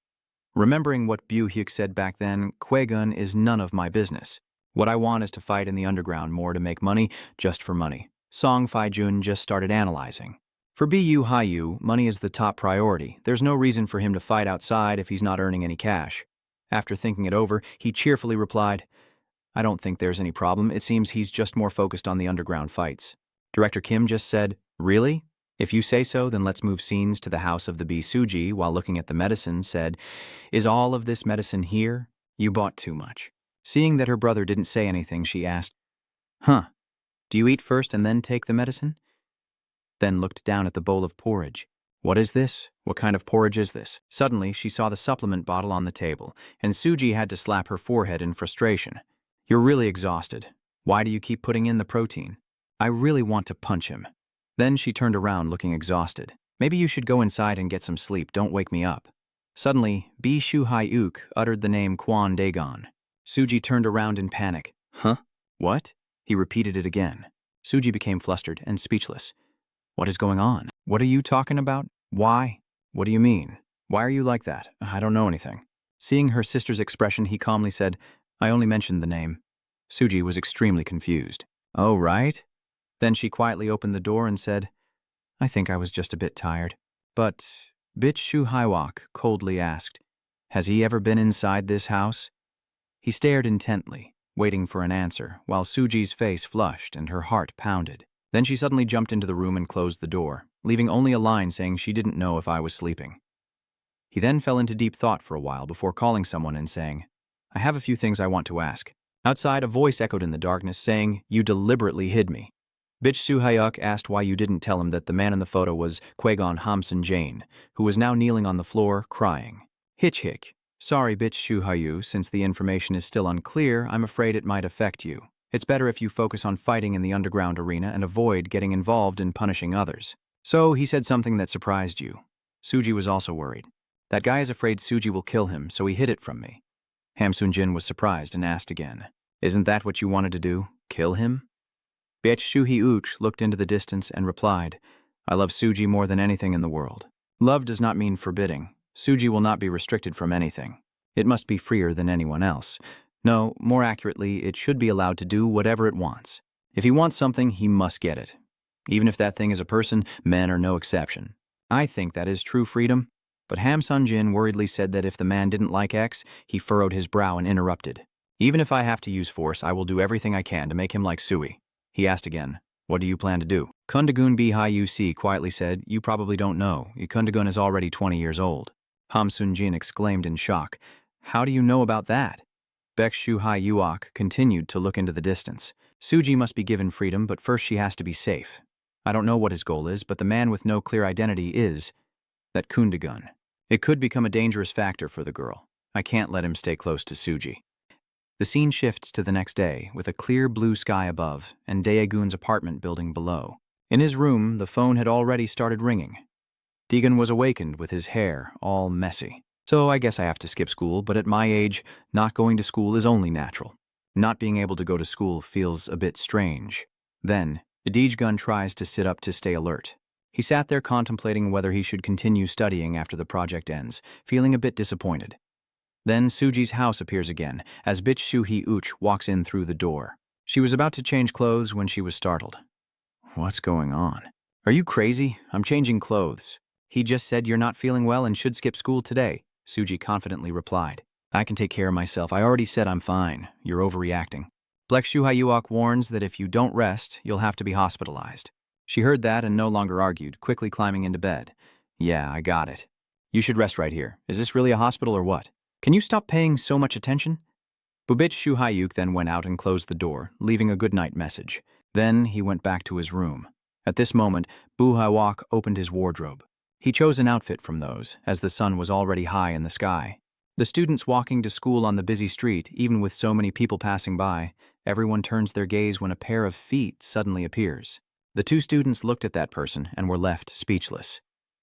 Remembering what Bu Hyuk said back then, Kwaegun is none of my business. What I want is to fight in the underground more to make money, just for money. Song Fai-jun just started analyzing. For Bu Hyu, money is the top priority. There's no reason for him to fight outside if he's not earning any cash. After thinking it over, he cheerfully replied, I don't think there's any problem. It seems he's just more focused on the underground fights. Director Kim just said, Really? If you say so, then let's move scenes to the house of the B. Suji while looking at the medicine, said, Is all of this medicine here? You bought too much. Seeing that her brother didn't say anything, she asked, Huh, do you eat first and then take the medicine? Then looked down at the bowl of porridge. What is this? What kind of porridge is this? Suddenly, she saw the supplement bottle on the table, and Suji had to slap her forehead in frustration. You're really exhausted. Why do you keep putting in the protein? I really want to punch him. Then she turned around looking exhausted. Maybe you should go inside and get some sleep. Don't wake me up. Suddenly, B. Shu Hyuk uttered the name Kwon Daegon. Suji turned around in panic. Huh? What? He repeated it again. Suji became flustered and speechless. What is going on? What are you talking about? Why? What do you mean? Why are you like that? I don't know anything. Seeing her sister's expression, he calmly said, I only mentioned the name. Suji was extremely confused. Oh, right? Then she quietly opened the door and said, I think I was just a bit tired. But Bitch Shu Hywok coldly asked, Has he ever been inside this house? He stared intently, waiting for an answer, while Suji's face flushed and her heart pounded. Then she suddenly jumped into the room and closed the door, leaving only a line saying she didn't know if I was sleeping. He then fell into deep thought for a while before calling someone and saying, I have a few things I want to ask. Outside, a voice echoed in the darkness, saying, "You deliberately hid me." Bitch Suhayuk asked why you didn't tell him that the man in the photo was Kwegon Hamsun Jane, who was now kneeling on the floor, crying. Hitch hick. Sorry, Bitch Shuhayu, since the information is still unclear, I'm afraid it might affect you. It's better if you focus on fighting in the underground arena and avoid getting involved in punishing others. So he said something that surprised you. Suji was also worried. That guy is afraid Suji will kill him, so he hid it from me. Hamsun Jin was surprised and asked again, "Isn't that what you wanted to do? Kill him?" Biech Shuhi Uch looked into the distance and replied, "I love Suji more than anything in the world. Love does not mean forbidding. Suji will not be restricted from anything. It must be freer than anyone else. No, more accurately, it should be allowed to do whatever it wants. If he wants something, he must get it. Even if that thing is a person, men are no exception. I think that is true freedom." But Ham Sun Jin worriedly said that if the man didn't like X, he furrowed his brow and interrupted. "Even if I have to use force, I will do everything I can to make him like Sui." He asked again, "What do you plan to do?" Kundagun Bihai UC quietly said, "You probably don't know. Kundagun is already 20 years old." Ham Sun Jin exclaimed in shock, "How do you know about that?" Bek Shuhai Yuok continued to look into the distance. Suji must be given freedom, but first she has to be safe. I don't know what his goal is, but the man with no clear identity is that Kundagun. It could become a dangerous factor for the girl. I can't let him stay close to Suji. The scene shifts to the next day, with a clear blue sky above and Daegun's apartment building below. In his room, the phone had already started ringing. Deegan was awakened with his hair all messy. "So I guess I have to skip school, but at my age, not going to school is only natural. Not being able to go to school feels a bit strange." Then, Deegan tries to sit up to stay alert. He sat there contemplating whether he should continue studying after the project ends, feeling a bit disappointed. Then Suji's house appears again, as Bitch Shuhi Uch walks in through the door. She was about to change clothes when she was startled. "What's going on?" "Are you crazy? I'm changing clothes. He just said you're not feeling well and should skip school today," Suji confidently replied. "I can take care of myself. I already said I'm fine. You're overreacting." Blek Shuhayuok warns that if you don't rest, you'll have to be hospitalized. She heard that and no longer argued, quickly climbing into bed. "Yeah, I got it. You should rest right here. Is this really a hospital or what? Can you stop paying so much attention?" Bubich Shuhayuk then went out and closed the door, leaving a goodnight message. Then he went back to his room. At this moment, Bu Haiwok opened his wardrobe. He chose an outfit from those, as the sun was already high in the sky. The students walking to school on the busy street, even with so many people passing by, everyone turns their gaze when a pair of feet suddenly appears. The two students looked at that person and were left speechless.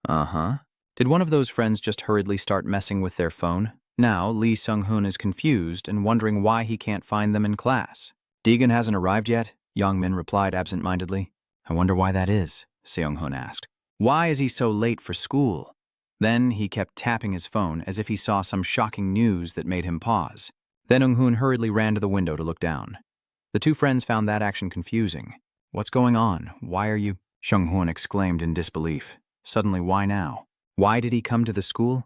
Uh-huh. Did one of those friends just hurriedly start messing with their phone? Now, Lee Sung-hoon is confused and wondering why he can't find them in class. "Deegan hasn't arrived yet?" Young-min replied absent-mindedly. "I wonder why that is," Seung-hoon asked. "Why is he so late for school?" Then he kept tapping his phone as if he saw some shocking news that made him pause. Then Eung-hoon hurriedly ran to the window to look down. The two friends found that action confusing. "What's going on? Why are you?" Seung-hoon exclaimed in disbelief. Suddenly, why now? Why did he come to the school?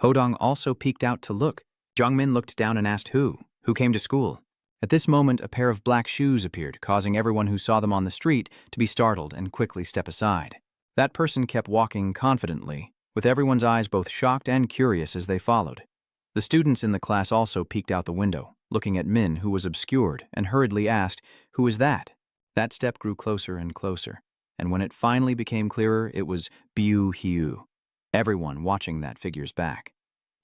Hodong also peeked out to look. Jungmin looked down and asked who came to school. At this moment, a pair of black shoes appeared, causing everyone who saw them on the street to be startled and quickly step aside. That person kept walking confidently, with everyone's eyes both shocked and curious as they followed. The students in the class also peeked out the window, looking at Min, who was obscured, and hurriedly asked, "Who is that?" That step grew closer and closer, and when it finally became clearer, it was Biu Hiu. Everyone watching that figure's back.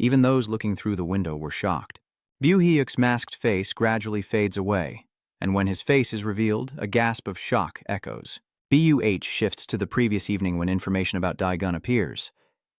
Even those looking through the window were shocked. Biu Hyuk's masked face gradually fades away, and when his face is revealed, a gasp of shock echoes. BUH shifts to the previous evening when information about Daegun appears.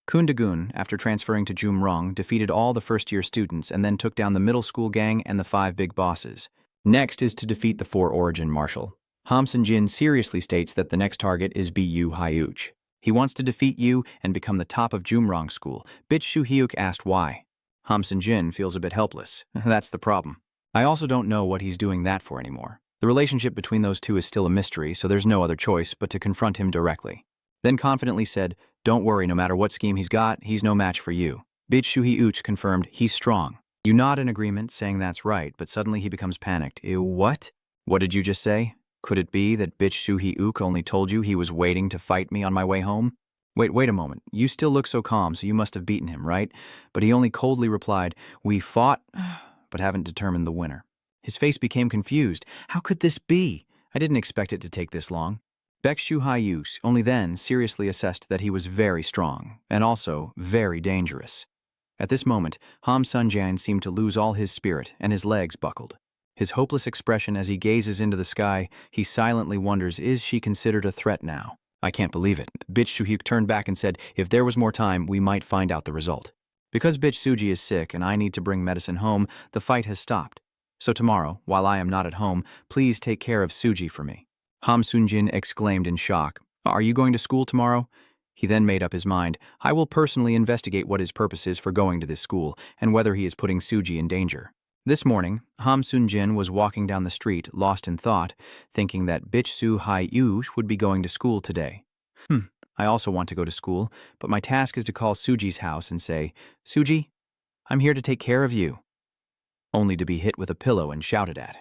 Kundagun, after transferring to Jumrong, defeated all the first-year students and then took down the middle school gang and the 5 big bosses. Next is to defeat the 4 origin marshal. Hamsun Jin seriously states that the next target is Bu Hyuch. He wants to defeat you and become the top of Jumrong school. Bitch Shu Hyuk asked why. Hamsun Jin feels a bit helpless. That's the problem. I also don't know what he's doing that for anymore. The relationship between those two is still a mystery, so there's no other choice but to confront him directly. Then confidently said, "Don't worry, no matter what scheme he's got, he's no match for you." Bitch Shuhi Uch confirmed, "He's strong." You nod in agreement, saying that's right, but suddenly he becomes panicked. Ew, what? What did you just say? Could it be that Bitch Shuhi Uch only told you he was waiting to fight me on my way home? Wait a moment. You still look so calm, so you must have beaten him, right? But he only coldly replied, "We fought, but haven't determined the winner." His face became confused. How could this be? I didn't expect it to take this long. Baek-shu Hyus only then seriously assessed that he was very strong, and also very dangerous. At this moment, Ham Sun-jian seemed to lose all his spirit, and his legs buckled. His hopeless expression as he gazes into the sky, he silently wonders, is she considered a threat now? I can't believe it. Bitch Shuhyuk turned back and said, if there was more time, we might find out the result. Because Bitch Suji is sick and I need to bring medicine home, the fight has stopped. So tomorrow, while I am not at home, please take care of Suji for me. Ham Sun-jin exclaimed in shock. Are you going to school tomorrow? He then made up his mind. I will personally investigate what his purpose is for going to this school and whether he is putting Suji in danger. This morning, Ham Sun-jin was walking down the street, lost in thought, thinking that Bitch Su Hai-yush would be going to school today. I also want to go to school, but my task is to call Suji's house and say, Suji, I'm here to take care of you. Only to be hit with a pillow and shouted at.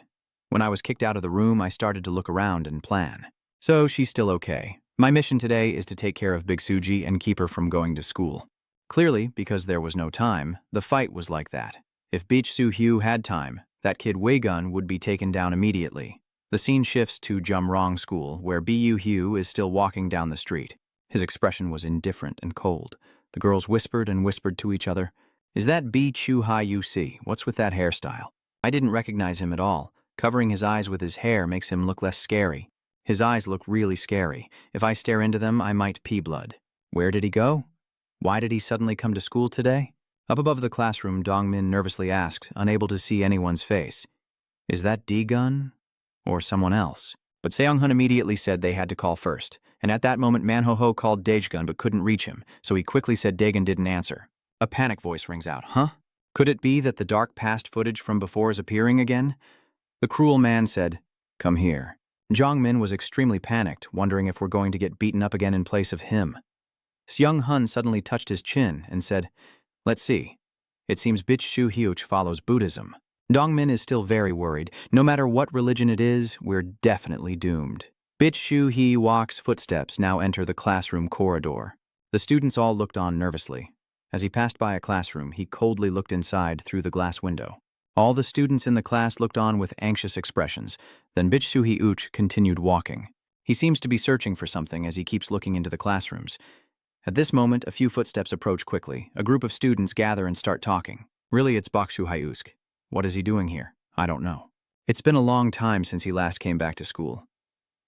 When I was kicked out of the room, I started to look around and plan. So she's still okay. My mission today is to take care of Big Suji and keep her from going to school. Clearly, because there was no time, the fight was like that. If Beach Soo-hyu had time, that kid Wei-gun would be taken down immediately. The scene shifts to Jumrong School, where Bu-hyu is still walking down the street. His expression was indifferent and cold. The girls whispered and whispered to each other. Is that B-chu-hi-yu-c? What's with that hairstyle? I didn't recognize him at all. Covering his eyes with his hair makes him look less scary. His eyes look really scary. If I stare into them, I might pee blood. Where did he go? Why did he suddenly come to school today? Up above the classroom, Dongmin nervously asked, unable to see anyone's face. Is that D-gun? Or someone else? But Seong-hun immediately said they had to call first. And at that moment, Man-ho-ho called Daejeon but couldn't reach him, so he quickly said Daejeon didn't answer. A panic voice rings out. Huh? Could it be that the dark past footage from before is appearing again? The cruel man said, come here. Jongmin was extremely panicked, wondering if we're going to get beaten up again in place of him. Seong-hun suddenly touched his chin and said, let's see. It seems Bitch Shu-hyuch follows Buddhism. Dongmin is still very worried. No matter what religion it is, we're definitely doomed. Bitch Shu-hee-walk's footsteps now enter the classroom corridor. The students all looked on nervously. As he passed by a classroom, he coldly looked inside through the glass window. All the students in the class looked on with anxious expressions. Then Bitch Shu-hee-uch continued walking. He seems to be searching for something as he keeps looking into the classrooms. At this moment, a few footsteps approach quickly. A group of students gather and start talking. Really, it's Bakshu Hyusk. What is he doing here? I don't know. It's been a long time since he last came back to school.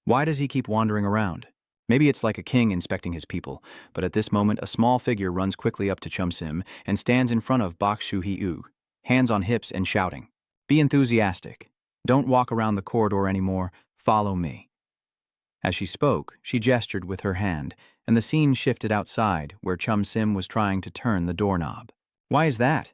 Why does he keep wandering around? Maybe it's like a king inspecting his people, but at this moment a small figure runs quickly up to Chum-sim and stands in front of Bak Shu-hee-ug, hands on hips and shouting. Be enthusiastic. Don't walk around the corridor anymore. Follow me. As she spoke, she gestured with her hand, and the scene shifted outside where Chum-sim was trying to turn the doorknob. Why is that?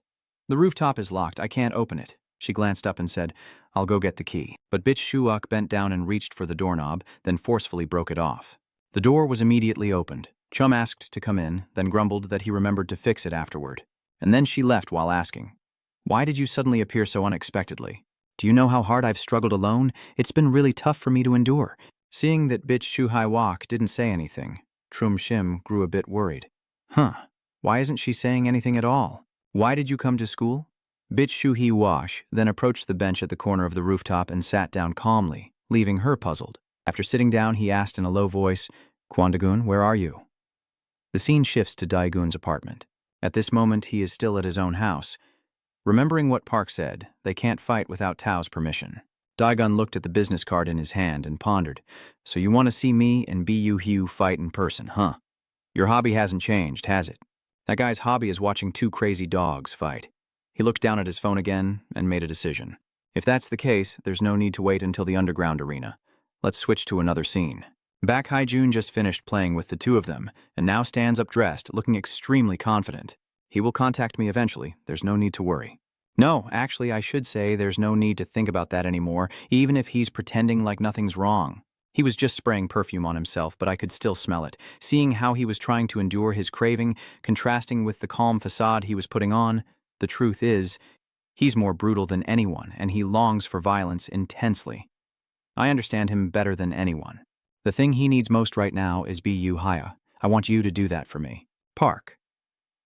The rooftop is locked. I can't open it. She glanced up and said, I'll go get the key. But Bitch Shuak bent down and reached for the doorknob, then forcefully broke it off. The door was immediately opened. Chum asked to come in, then grumbled that he remembered to fix it afterward. And then she left while asking, why did you suddenly appear so unexpectedly? Do you know how hard I've struggled alone? It's been really tough for me to endure. Seeing that Bitch Shu Hai Wak didn't say anything, Trum Shim grew a bit worried. Why isn't she saying anything at all? Why did you come to school? Bitch Shu Hee Wash then approached the bench at the corner of the rooftop and sat down calmly, leaving her puzzled. After sitting down, he asked in a low voice, Kwandagun, where are you? The scene shifts to Daegun's apartment. At this moment, he is still at his own house. Remembering what Park said, they can't fight without Tao's permission. Daegun looked at the business card in his hand and pondered. So you want to see me and Bu Hugh fight in person, huh? Your hobby hasn't changed, has it? That guy's hobby is watching two crazy dogs fight. He looked down at his phone again and made a decision. If that's the case, there's no need to wait until the underground arena. Let's switch to another scene. Baek Hae-jun just finished playing with the two of them and now stands up dressed, looking extremely confident. He will contact me eventually. There's no need to worry. No, actually, I should say there's no need to think about that anymore, even if he's pretending like nothing's wrong. He was just spraying perfume on himself, but I could still smell it, seeing how he was trying to endure his craving, contrasting with the calm facade he was putting on. The truth is, he's more brutal than anyone, and he longs for violence intensely. I understand him better than anyone. The thing he needs most right now is Bu Haya. I want you to do that for me. Park.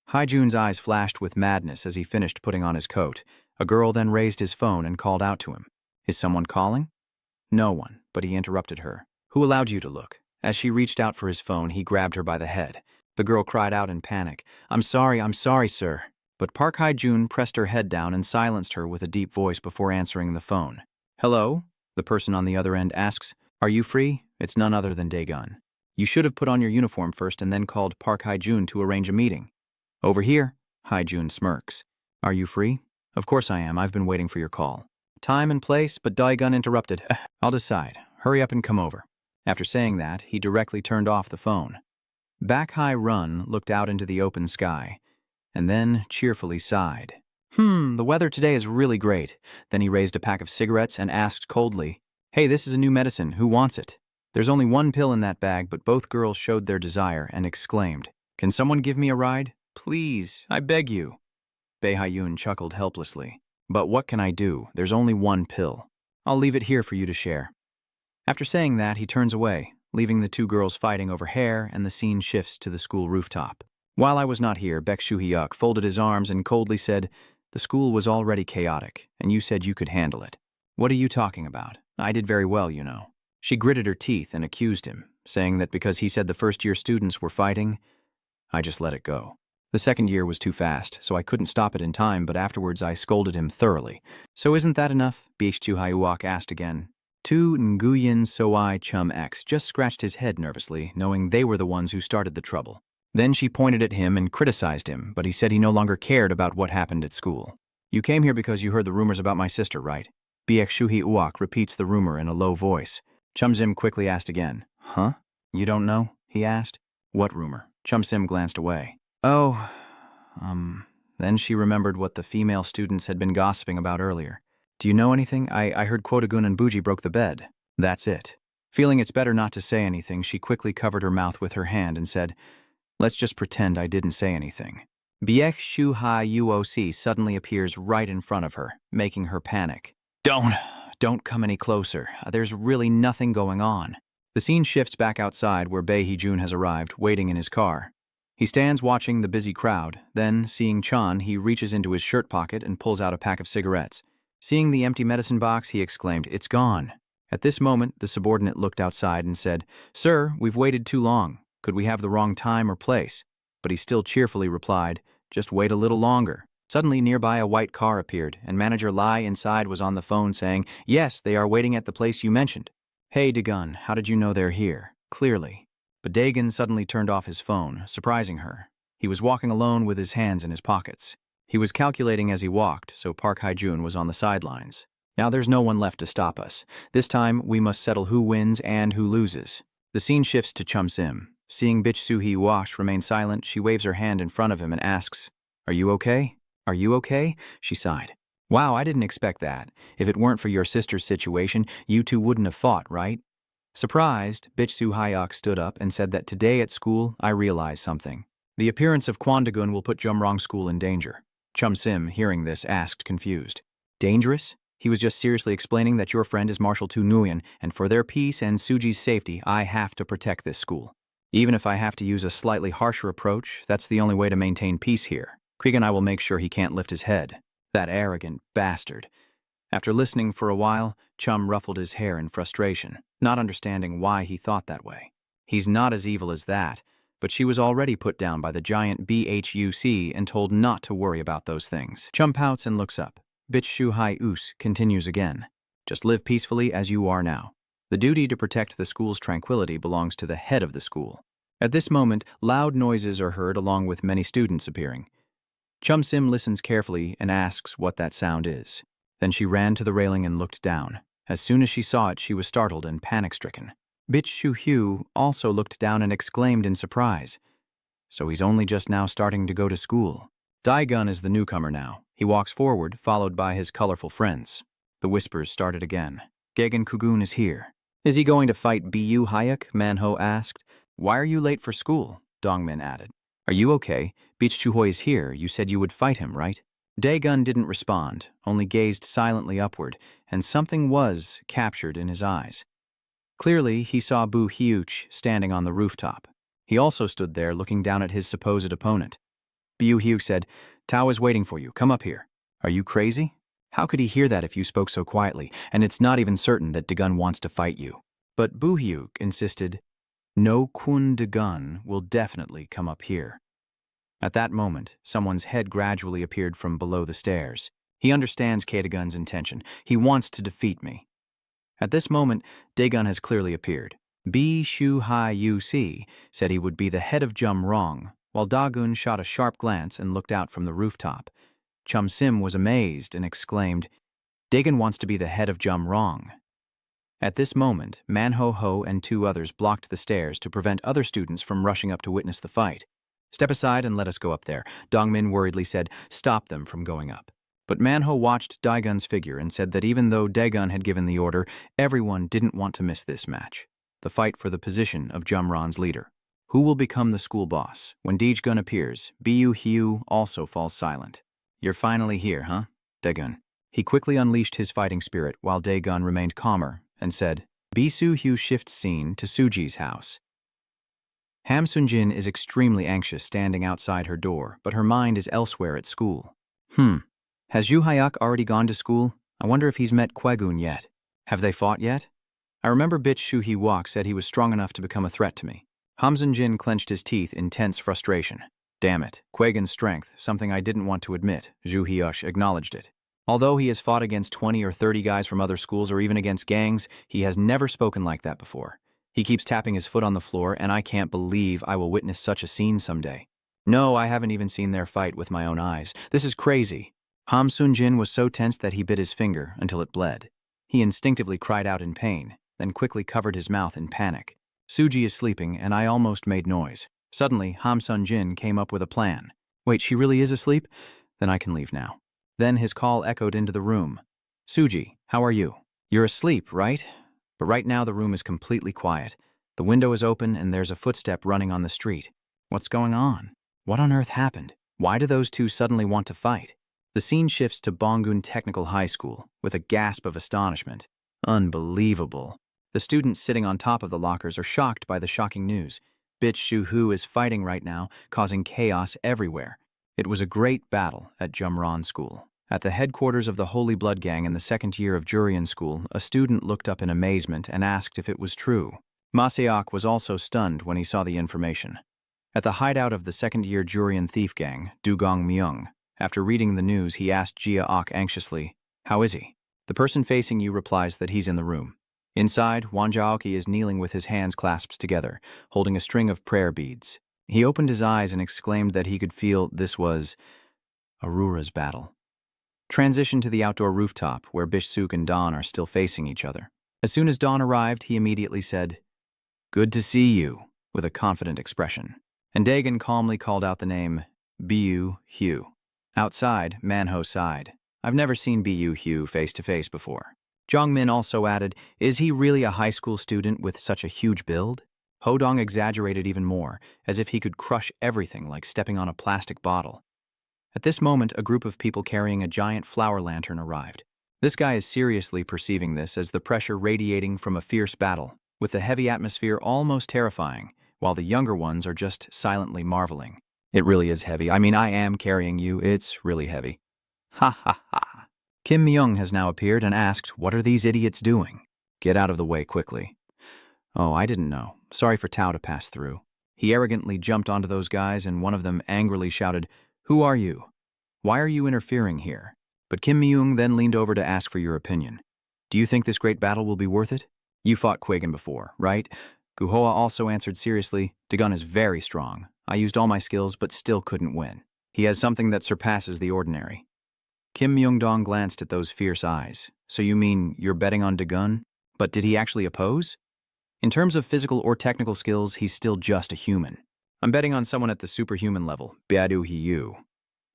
Hae-jun's eyes flashed with madness as he finished putting on his coat. A girl then raised his phone and called out to him. Is someone calling? No one, but he interrupted her. Who allowed you to look? As she reached out for his phone, he grabbed her by the head. The girl cried out in panic. I'm sorry, sir. But Park Hae-jun pressed her head down and silenced her with a deep voice before answering the phone. Hello? The person on the other end asks. Are you free? It's none other than Dae-gun. You should have put on your uniform first and then called Park Hae-jun to arrange a meeting. Over here, Hae-jun smirks. Are you free? Of course I am. I've been waiting for your call. Time and place, but Dae-gun interrupted. I'll decide. Hurry up and come over. After saying that, he directly turned off the phone. Baek Hae-run looked out into the open sky, and then cheerfully sighed. The weather today is really great. Then he raised a pack of cigarettes and asked coldly, Hey, this is a new medicine. Who wants it? There's only one pill in that bag, but both girls showed their desire and exclaimed, Can someone give me a ride? Please, I beg you. Bae Hae-yun chuckled helplessly. But what can I do? There's only one pill. I'll leave it here for you to share. After saying that, he turns away, leaving the two girls fighting over hair, and the scene shifts to the school rooftop. While I was not here, Baek Soo-hyuk folded his arms and coldly said, The school was already chaotic, and you said you could handle it. What are you talking about? I did very well, you know. She gritted her teeth and accused him, saying that because he said the first-year students were fighting, I just let it go. The second year was too fast, so I couldn't stop it in time, but afterwards I scolded him thoroughly. So isn't that enough? Baek Soo-hyuk asked again. Tu Nguyen Soai Chum X just scratched his head nervously, knowing they were the ones who started the trouble. Then she pointed at him and criticized him, but he said he no longer cared about what happened at school. You came here because you heard the rumors about my sister, right? Baek Soo-hyuk repeats the rumor in a low voice. Chum Sim quickly asked again. Huh? You don't know? He asked. What rumor? Chum Sim glanced away. Oh, Then she remembered what the female students had been gossiping about earlier. Do you know anything? I heard Kwotagun and Buji broke the bed. That's it. Feeling it's better not to say anything, she quickly covered her mouth with her hand and said, Let's just pretend I didn't say anything. Baek Soo-hyuk suddenly appears right in front of her, making her panic. Don't come any closer. There's really nothing going on. The scene shifts back outside where Bae Hee-jun has arrived, waiting in his car. He stands watching the busy crowd, then, seeing Chan, he reaches into his shirt pocket and pulls out a pack of cigarettes. Seeing the empty medicine box, he exclaimed, It's gone. At this moment, the subordinate looked outside and said, Sir, we've waited too long. Could we have the wrong time or place? But he still cheerfully replied, Just wait a little longer. Suddenly, nearby a white car appeared, and Manager Lai inside was on the phone saying, Yes, they are waiting at the place you mentioned. Hey, Dae-gun, how did you know they're here? Clearly. But Dae-gun suddenly turned off his phone, surprising her. He was walking alone with his hands in his pockets. He was calculating as he walked, so Park Hae-jun was on the sidelines. Now there's no one left to stop us. This time, we must settle who wins and who loses. The scene shifts to Chum Sim. Seeing Baek Soo-hyuk remain silent, she waves her hand in front of him and asks, Are you okay? Are you okay? She sighed. Wow, I didn't expect that. If it weren't for your sister's situation, you two wouldn't have fought, right? Surprised, Baek Soo-hyuk stood up and said that today at school, I realized something. The appearance of Kwandagun will put Jumrong School in danger. Chum Sim, hearing this, asked, confused. Dangerous? He was just seriously explaining that your friend is Marshal Tu Nguyen, and for their peace and Suji's safety, I have to protect this school. Even if I have to use a slightly harsher approach, that's the only way to maintain peace here. Krieg and I will make sure he can't lift his head. That arrogant bastard. After listening for a while, Chum ruffled his hair in frustration, not understanding why he thought that way. He's not as evil as that, but she was already put down by the giant BHUC and told not to worry about those things. Chum pouts and looks up. Baek Soo-hyuk continues again. Just live peacefully as you are now. The duty to protect the school's tranquility belongs to the head of the school. At this moment, loud noises are heard along with many students appearing. Chum Sim listens carefully and asks what that sound is. Then she ran to the railing and looked down. As soon as she saw it, she was startled and panic-stricken. Baek Soo-hyuk also looked down and exclaimed in surprise. So he's only just now starting to go to school. Dae-gun is the newcomer now. He walks forward, followed by his colorful friends. The whispers started again. Gagan Kugun is here. Is he going to fight Bu Hyuk? Manhwa asked. Why are you late for school? Dongmin added. Are you okay? Beach Chuhoi is here. You said you would fight him, right? Dae-gun didn't respond, only gazed silently upward, and something was captured in his eyes. Clearly, he saw Bu Hyuk standing on the rooftop. He also stood there looking down at his supposed opponent. Bu Hyuk said, Tao is waiting for you. Come up here. Are you crazy? How could he hear that if you spoke so quietly, and it's not even certain that Dagun wants to fight you? But Buhyuk insisted, no Kun Dagun will definitely come up here. At that moment, someone's head gradually appeared from below the stairs. He understands Dagun's intention. He wants to defeat me. At this moment, Dagun has clearly appeared. B. Shu Hai Yu-si said he would be the head of Jum Rong, while Dagun shot a sharp glance and looked out from the rooftop. Chum Sim was amazed and exclaimed, Dagun wants to be the head of Jum Rong. At this moment, Manho Ho and 2 others blocked the stairs to prevent other students from rushing up to witness the fight. Step aside and let us go up there, Dongmin worriedly said, stop them from going up. But Manho watched Dagun's figure and said that even though Dagun had given the order, everyone didn't want to miss this match. The fight for the position of Jumron's leader. Who will become the school boss? When Dagun appears, Bu Hyu also falls silent. You're finally here, huh, Dagun? He quickly unleashed his fighting spirit while Dagun remained calmer and said, Bisu Hyu shifts scene to Suji's house. Ham Sunjin is extremely anxious standing outside her door, but her mind is elsewhere at school. Has Yu Hayak already gone to school? I wonder if he's met Kwegun yet. Have they fought yet? I remember bitch Shu Hee Wok said he was strong enough to become a threat to me. Ham Sunjin clenched his teeth in tense frustration. Damn it, Kwegun's strength, something I didn't want to admit. Zhu Hiyush acknowledged it. Although he has fought against 20 or 30 guys from other schools or even against gangs, he has never spoken like that before. He keeps tapping his foot on the floor, and I can't believe I will witness such a scene someday. No, I haven't even seen their fight with my own eyes. This is crazy. Ham Sunjin was so tense that he bit his finger until it bled. He instinctively cried out in pain, then quickly covered his mouth in panic. Suji is sleeping, and I almost made noise. Suddenly, Ham Sunjin came up with a plan. Wait, she really is asleep? Then I can leave now. Then his call echoed into the room. Suji, how are you? You're asleep, right? But right now the room is completely quiet. The window is open and there's a footstep running on the street. What's going on? What on earth happened? Why do those two suddenly want to fight? The scene shifts to Bonggun Technical High School with a gasp of astonishment. Unbelievable. The students sitting on top of the lockers are shocked by the shocking news. Bitch Shu Hu is fighting right now, causing chaos everywhere. It was a great battle at Jumron School. At the headquarters of the Holy Blood Gang in the 2nd year of Jurian School, a student looked up in amazement and asked if it was true. Maseok was also stunned when he saw the information. At the hideout of the 2nd year Jurian Thief Gang, Dugong Myung, after reading the news, he asked Jia Ok anxiously, "How is he?" The person facing you replies that he's in the room. Inside, Wanjaoki is kneeling with his hands clasped together, holding a string of prayer beads. He opened his eyes and exclaimed that he could feel this was Aurura's battle. Transition to the outdoor rooftop, where Bishsuk and Dawn are still facing each other. As soon as Dawn arrived, he immediately said, "Good to see you," with a confident expression. And Dagon calmly called out the name Bu Hyu. Outside, Manho sighed. "I've never seen Bu Hyu face-to-face before." Jongmin also added, "Is he really a high school student with such a huge build?" Hodong exaggerated even more, as if he could crush everything like stepping on a plastic bottle. At this moment, a group of people carrying a giant flower lantern arrived. This guy is seriously perceiving this as the pressure radiating from a fierce battle, with the heavy atmosphere almost terrifying, while the younger ones are just silently marveling. "It really is heavy. I mean, I am carrying you. It's really heavy." Ha ha ha. Kim Myung has now appeared and asked, "What are these idiots doing?" "Get out of the way quickly." "Oh, I didn't know. Sorry for Tao to pass through." He arrogantly jumped onto those guys and one of them angrily shouted, "Who are you? Why are you interfering here?" But Kim Myung then leaned over to ask for your opinion. "Do you think this great battle will be worth it? You fought Quagan before, right?" Guhoa also answered seriously, "Dagun is very strong. I used all my skills but still couldn't win. He has something that surpasses the ordinary." Kim Myung-dong glanced at those fierce eyes. "So you mean you're betting on Dagun? But did he actually oppose?" "In terms of physical or technical skills, he's still just a human. I'm betting on someone at the superhuman level, Biadu Hiyu."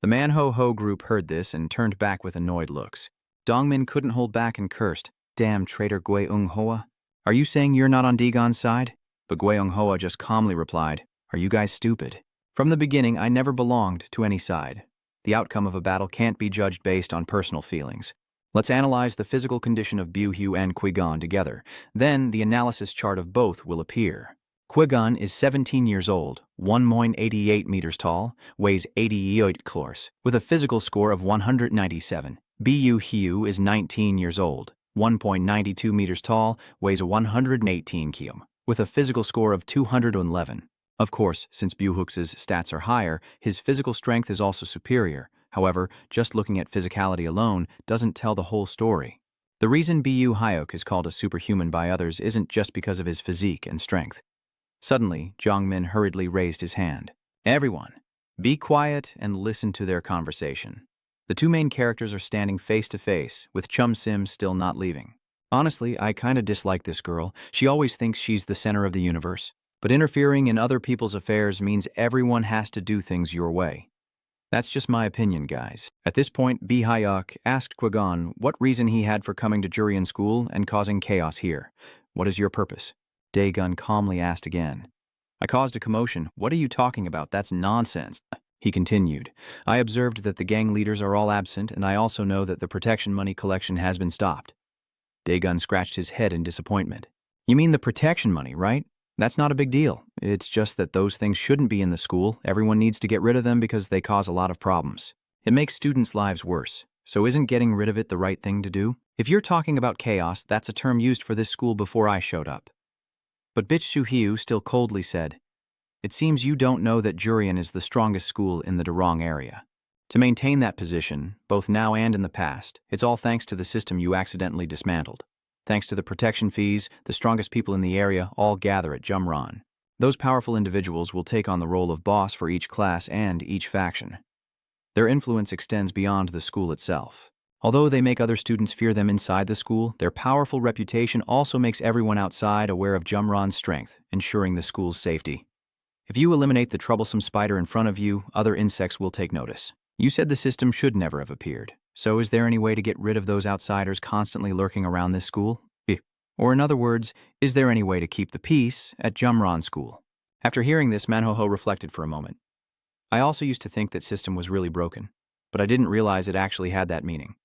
The Manho Ho group heard this and turned back with annoyed looks. Dongmin couldn't hold back and cursed, "Damn traitor Gui-ung Hoa. Are you saying you're not on Dagon's side?" But Gui-ung Hoa just calmly replied, "Are you guys stupid? From the beginning, I never belonged to any side. The outcome of a battle can't be judged based on personal feelings. Let's analyze the physical condition of Bu-hyu and Qui-gon together. Then the analysis chart of both will appear. Qui-gon is 17 years old, 1.88 meters tall, weighs 88 kilos, with a physical score of 197. Bu Hiu is 19 years old, 1.92 meters tall, weighs 118 kg, with a physical score of 211. Of course, since Buhux's stats are higher, his physical strength is also superior. However, just looking at physicality alone doesn't tell the whole story. The reason Bu Hyuk is called a superhuman by others isn't just because of his physique and strength. Suddenly, Jongmin hurriedly raised his hand. Everyone, be quiet and listen to their conversation. The two main characters are standing face to face, with Chum Sim still not leaving. Honestly, I kinda dislike this girl. She always thinks she's the center of the universe. But interfering in other people's affairs means everyone has to do things your way. That's just my opinion, guys. At this point, Bi Hyuk asked Qui-Gon what reason he had for coming to Jurian school and causing chaos here. What is your purpose? Dae-gun calmly asked again. I caused a commotion. What are you talking about? That's nonsense. He continued. I observed that the gang leaders are all absent, and I also know that the protection money collection has been stopped. Dae-gun scratched his head in disappointment. You mean the protection money, right? That's not a big deal. It's just that those things shouldn't be in the school. Everyone needs to get rid of them because they cause a lot of problems. It makes students' lives worse. So isn't getting rid of it the right thing to do? If you're talking about chaos, that's a term used for this school before I showed up. But Bitch Shu-Hiu still coldly said, it seems you don't know that Jurian is the strongest school in the Durong area. To maintain that position, both now and in the past, it's all thanks to the system you accidentally dismantled. Thanks to the protection fees, the strongest people in the area all gather at Jumron. Those powerful individuals will take on the role of boss for each class and each faction. Their influence extends beyond the school itself. Although they make other students fear them inside the school, their powerful reputation also makes everyone outside aware of Jumron's strength, ensuring the school's safety. If you eliminate the troublesome spider in front of you, other insects will take notice. You said the system should never have appeared. So is there any way to get rid of those outsiders constantly lurking around this school? Or in other words, is there any way to keep the peace at Jumron School? After hearing this, Manhwa reflected for a moment. I also used to think that system was really broken, but I didn't realize it actually had that meaning.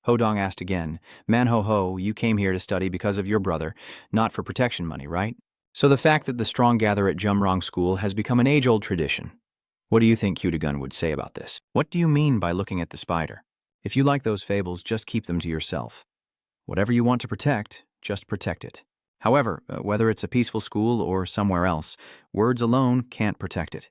Hodong asked again, Manhwa, you came here to study because of your brother, not for protection money, right? So the fact that the strong gather at Jumrong School has become an age-old tradition. What do you think Q-Gun would say about this? What do you mean by looking at the spider? If you like those fables, just keep them to yourself. Whatever you want to protect, just protect it. However, whether it's a peaceful school or somewhere else, words alone can't protect it.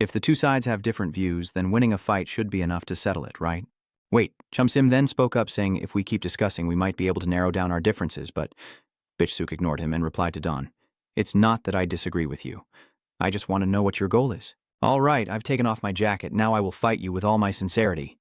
If the two sides have different views, then winning a fight should be enough to settle it, right? Wait, Chum Sim then spoke up saying if we keep discussing, we might be able to narrow down our differences, but Bitch Suk ignored him and replied to Don. It's not that I disagree with you. I just want to know what your goal is. All right, I've taken off my jacket. Now I will fight you with all my sincerity.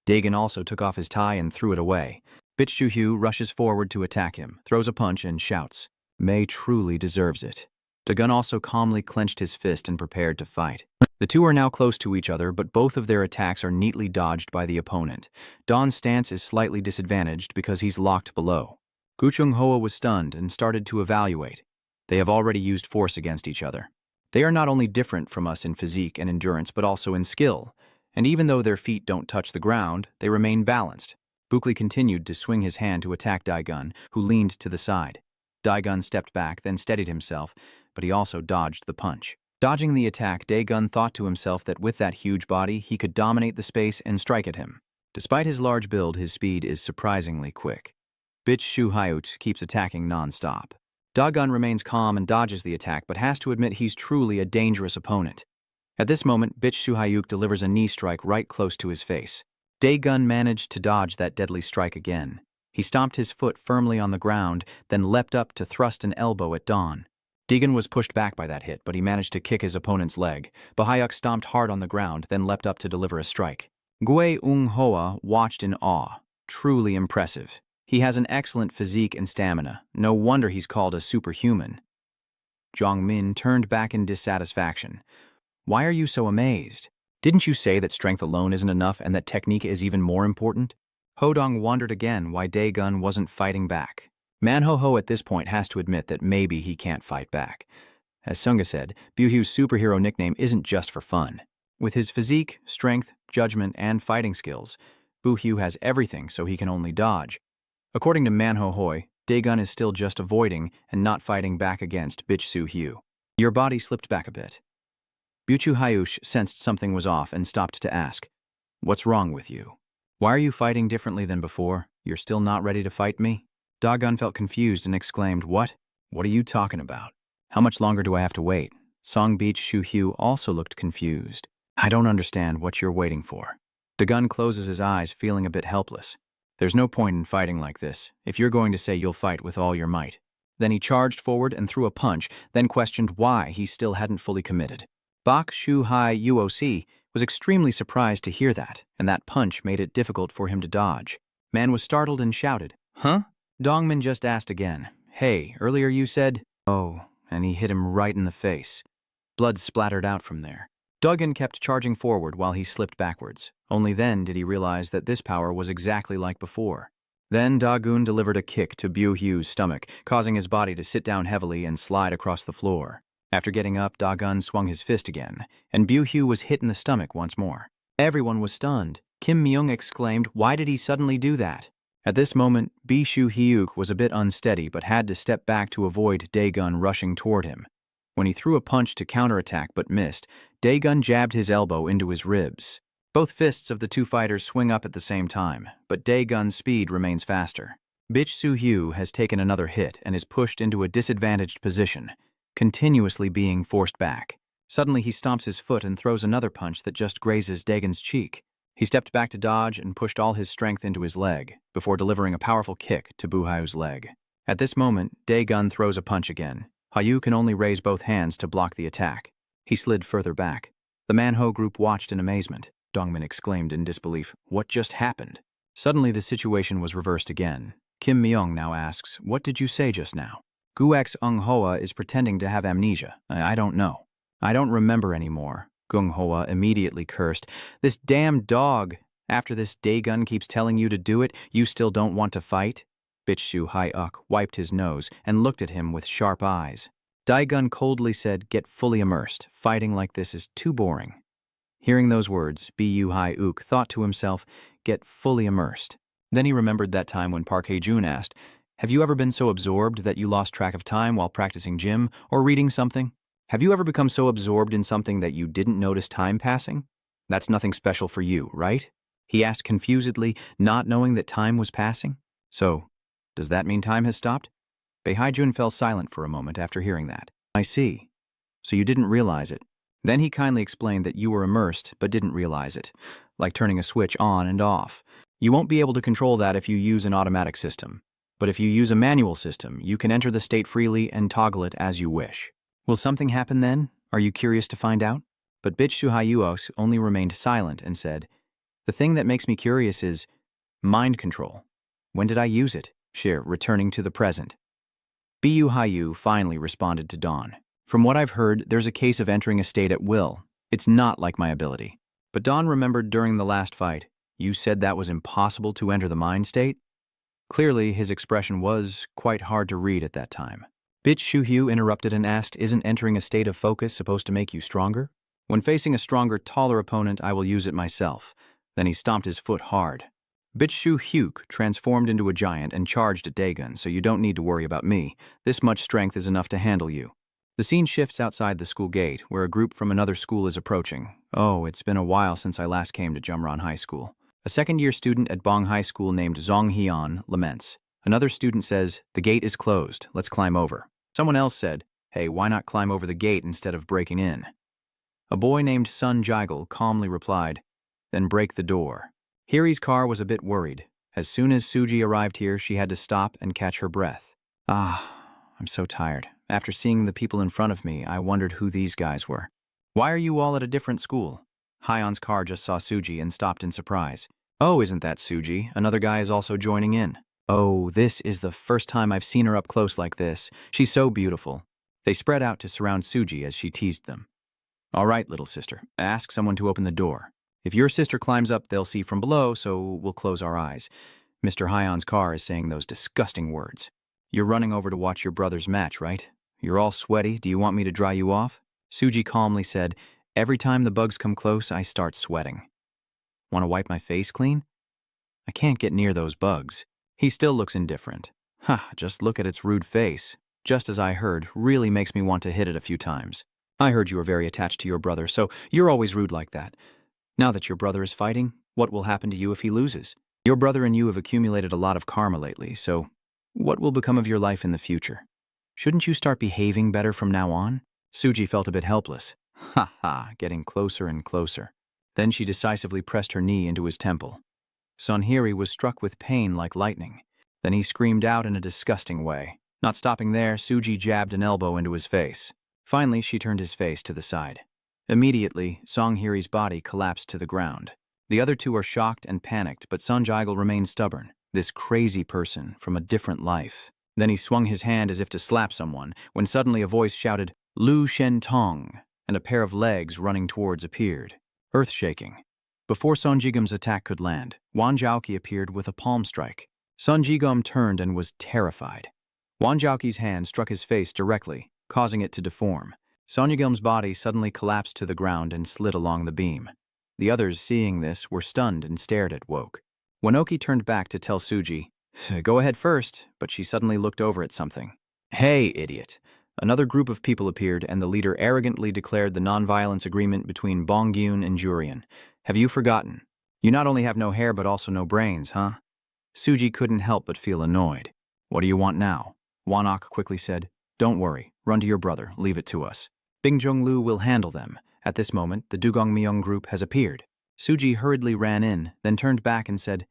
Dagon also took off his tie and threw it away. Bitch Shu-Hiu rushes forward to attack him, throws a punch, and shouts, Mei truly deserves it. Dagon also calmly clenched his fist and prepared to fight. The two are now close to each other, but both of their attacks are neatly dodged by the opponent. Don's stance is slightly disadvantaged because he's locked below. Guchung Hoa was stunned and started to evaluate. They have already used force against each other. They are not only different from us in physique and endurance, but also in skill. And even though their feet don't touch the ground, they remain balanced. Bukli continued to swing his hand to attack Daegun, who leaned to the side. Daegun stepped back, then steadied himself, but he also dodged the punch. Dodging the attack, Daegun thought to himself that with that huge body, he could dominate the space and strike at him. Despite his large build, his speed is surprisingly quick. Bitch Shu Hyut keeps attacking non-stop. Daegun remains calm and dodges the attack, but has to admit he's truly a dangerous opponent. At this moment, Bitch Shu Hyuk delivers a knee strike right close to his face. Daegun managed to dodge that deadly strike again. He stomped his foot firmly on the ground, then leapt up to thrust an elbow at Dawn. Daegun was pushed back by that hit, but he managed to kick his opponent's leg. Bahyuk stomped hard on the ground, then leapt up to deliver a strike. Gui Ung Hoa watched in awe. Truly impressive. He has an excellent physique and stamina. No wonder he's called a superhuman. Zhang Min turned back in dissatisfaction. Why are you so amazed? Didn't you say that strength alone isn't enough and that technique is even more important? Hodong wondered again why Daegun wasn't fighting back. Manhwa at this point has to admit that maybe he can't fight back. As Sunga said, Buhyu's superhero nickname isn't just for fun. With his physique, strength, judgment, and fighting skills, Buhyu has everything so he can only dodge. According to Manhwa, Daegun is still just avoiding and not fighting back against Bitch Shu-Hiu. Your body slipped back a bit. Buchu Hyush sensed something was off and stopped to ask, What's wrong with you? Why are you fighting differently than before? You're still not ready to fight me? Dagon felt confused and exclaimed, What? What are you talking about? How much longer do I have to wait? Song Beach Shu Hyu also looked confused. I don't understand what you're waiting for. Dagon closes his eyes, feeling a bit helpless. There's no point in fighting like this, if you're going to say you'll fight with all your might. Then he charged forward and threw a punch, then questioned why he still hadn't fully committed. Bak Shu Hai Uoc was extremely surprised to hear that, and that punch made it difficult for him to dodge. Man was startled and shouted, Huh? Dongmin just asked again, Hey, earlier you said, Oh, and he hit him right in the face. Blood splattered out from there. Dagon kept charging forward while he slipped backwards. Only then did he realize that this power was exactly like before. Then Dagon delivered a kick to Bu Hyu's stomach, causing his body to sit down heavily and slide across the floor. After getting up, Dagon swung his fist again, and Bu Hyu was hit in the stomach once more. Everyone was stunned. Kim Myung exclaimed, Why did he suddenly do that? At this moment, Bi Shu Hyuk was a bit unsteady but had to step back to avoid Dagon rushing toward him. When he threw a punch to counterattack but missed, Dagon jabbed his elbow into his ribs. Both fists of the two fighters swing up at the same time, but Dagon's speed remains faster. Bitch Soo Hyu has taken another hit and is pushed into a disadvantaged position, continuously being forced back. Suddenly he stomps his foot and throws another punch that just grazes Dagon's cheek. He stepped back to dodge and pushed all his strength into his leg, before delivering a powerful kick to Bu Hyu's leg. At this moment, Dagon throws a punch again. Hyu can only raise both hands to block the attack. He slid further back. The Manhwa group watched in amazement. Dongmin exclaimed in disbelief, What just happened? Suddenly the situation was reversed again. Kim Myung now asks, What did you say just now? Guex Ung Hoa is pretending to have amnesia. I don't know. I don't remember anymore. Gung Hoa immediately cursed. This damn dog! After this Dagon keeps telling you to do it, you still don't want to fight? Bitch Shu Hai-uk wiped his nose and looked at him with sharp eyes. Dagon coldly said, Get fully immersed. Fighting like this is too boring. Hearing those words, Bu Hai-uk thought to himself, Get fully immersed. Then he remembered that time when Park Hae-jun asked, Have you ever been so absorbed that you lost track of time while practicing gym or reading something? Have you ever become so absorbed in something that you didn't notice time passing? That's nothing special for you, right? He asked confusedly, not knowing that time was passing. So, does that mean time has stopped? Bae Hai-jun fell silent for a moment after hearing that. I see. So you didn't realize it. Then he kindly explained that you were immersed but didn't realize it, like turning a switch on and off. You won't be able to control that if you use an automatic system. But if you use a manual system, you can enter the state freely and toggle it as you wish. Will something happen then? Are you curious to find out? But Bitch Shu Hai-uos only remained silent and said, The thing that makes me curious is mind control. When did I use it? Shir, returning to the present. Bu Hai-yu finally responded to Dawn. From what I've heard, there's a case of entering a state at will. It's not like my ability. But Dawn remembered during the last fight, you said that was impossible to enter the mind state? Clearly, his expression was quite hard to read at that time. Bitch Shu Hyu interrupted and asked, Isn't entering a state of focus supposed to make you stronger? When facing a stronger, taller opponent, I will use it myself. Then he stomped his foot hard. Bitch Shu Hyuk transformed into a giant and charged at Dagon, so you don't need to worry about me. This much strength is enough to handle you. The scene shifts outside the school gate, where a group from another school is approaching. Oh, it's been a while since I last came to Jumran High School. A second-year student at Bong High School named Zong Hyun laments. Another student says, The gate is closed. Let's climb over. Someone else said, Hey, why not climb over the gate instead of breaking in? A boy named Sun Jigel calmly replied, Then break the door. Hiri's car was a bit worried. As soon as Suji arrived here, she had to stop and catch her breath. I'm so tired. After seeing the people in front of me, I wondered who these guys were. Why are you all at a different school? Hyun's car just saw Suji and stopped in surprise. Oh, isn't that Suji? Another guy is also joining in. Oh, this is the first time I've seen her up close like this. She's so beautiful. They spread out to surround Suji as she teased them. All right, little sister, ask someone to open the door. If your sister climbs up, they'll see from below, so we'll close our eyes. Mr. Hyun's car is saying those disgusting words. You're running over to watch your brother's match, right? You're all sweaty. Do you want me to dry you off? Suji calmly said, Every time the bugs come close, I start sweating. Want to wipe my face clean? I can't get near those bugs. He still looks indifferent. Just look at its rude face. Just as I heard, really makes me want to hit it a few times. I heard you were very attached to your brother, so you're always rude like that. Now that your brother is fighting, What will happen to you if he loses? Your brother and you have accumulated a lot of karma lately, so what will become of your life in the future? Shouldn't you start behaving better from now on? Suji felt a bit helpless. Ha ha, getting closer and closer. Then she decisively pressed her knee into his temple. Sonhiri was struck with pain like lightning. Then he screamed out in a disgusting way. Not stopping there, Suji jabbed an elbow into his face. Finally, she turned his face to the side. Immediately, Songhiri's body collapsed to the ground. The other two are shocked and panicked, but Sonjigel remained stubborn. This crazy person from a different life. Then he swung his hand as if to slap someone, when suddenly a voice shouted, "Lu Shen Tong," and a pair of legs running towards appeared. Earth-shaking. Before Sonjigam's attack could land, Wan Zhaoqi appeared with a palm strike. Sonjigam turned and was terrified. Wan Zhaoqi's hand struck his face directly, causing it to deform. Sonjigam's body suddenly collapsed to the ground and slid along the beam. The others, seeing this, were stunned and stared at Woke. Wanoki turned back to tell Suji, "Go ahead first," but she suddenly looked over at something. "Hey, idiot." Another group of people appeared, and the leader arrogantly declared the non-violence agreement between Bongyun and Jurian. "Have you forgotten? You not only have no hair but also no brains, huh?" Suji couldn't help but feel annoyed. "What do you want now?" Wanok quickly said, "Don't worry, run to your brother, leave it to us. Bingjonglu will handle them." At this moment, the Dugongmyeong group has appeared. Suji hurriedly ran in, then turned back and said,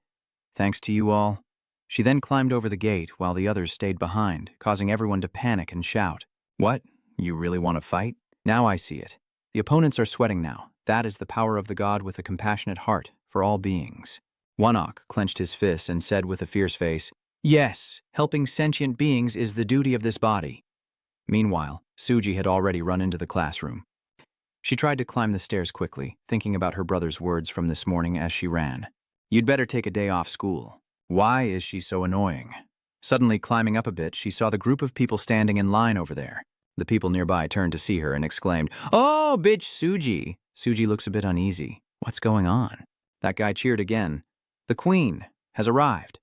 "Thanks to you all." She then climbed over the gate while the others stayed behind, causing everyone to panic and shout. "What? You really want to fight? Now I see it. The opponents are sweating now. That is the power of the god with a compassionate heart for all beings." Wanok clenched his fists and said with a fierce face, "Yes, helping sentient beings is the duty of this body." Meanwhile, Suji had already run into the classroom. She tried to climb the stairs quickly, thinking about her brother's words from this morning as she ran. "You'd better take a day off school. Why is she so annoying?" Suddenly, climbing up a bit, she saw the group of people standing in line over there. The people nearby turned to see her and exclaimed, "Oh, bitch Suji!" Suji looks a bit uneasy. What's going on? That guy cheered again. "The queen has arrived."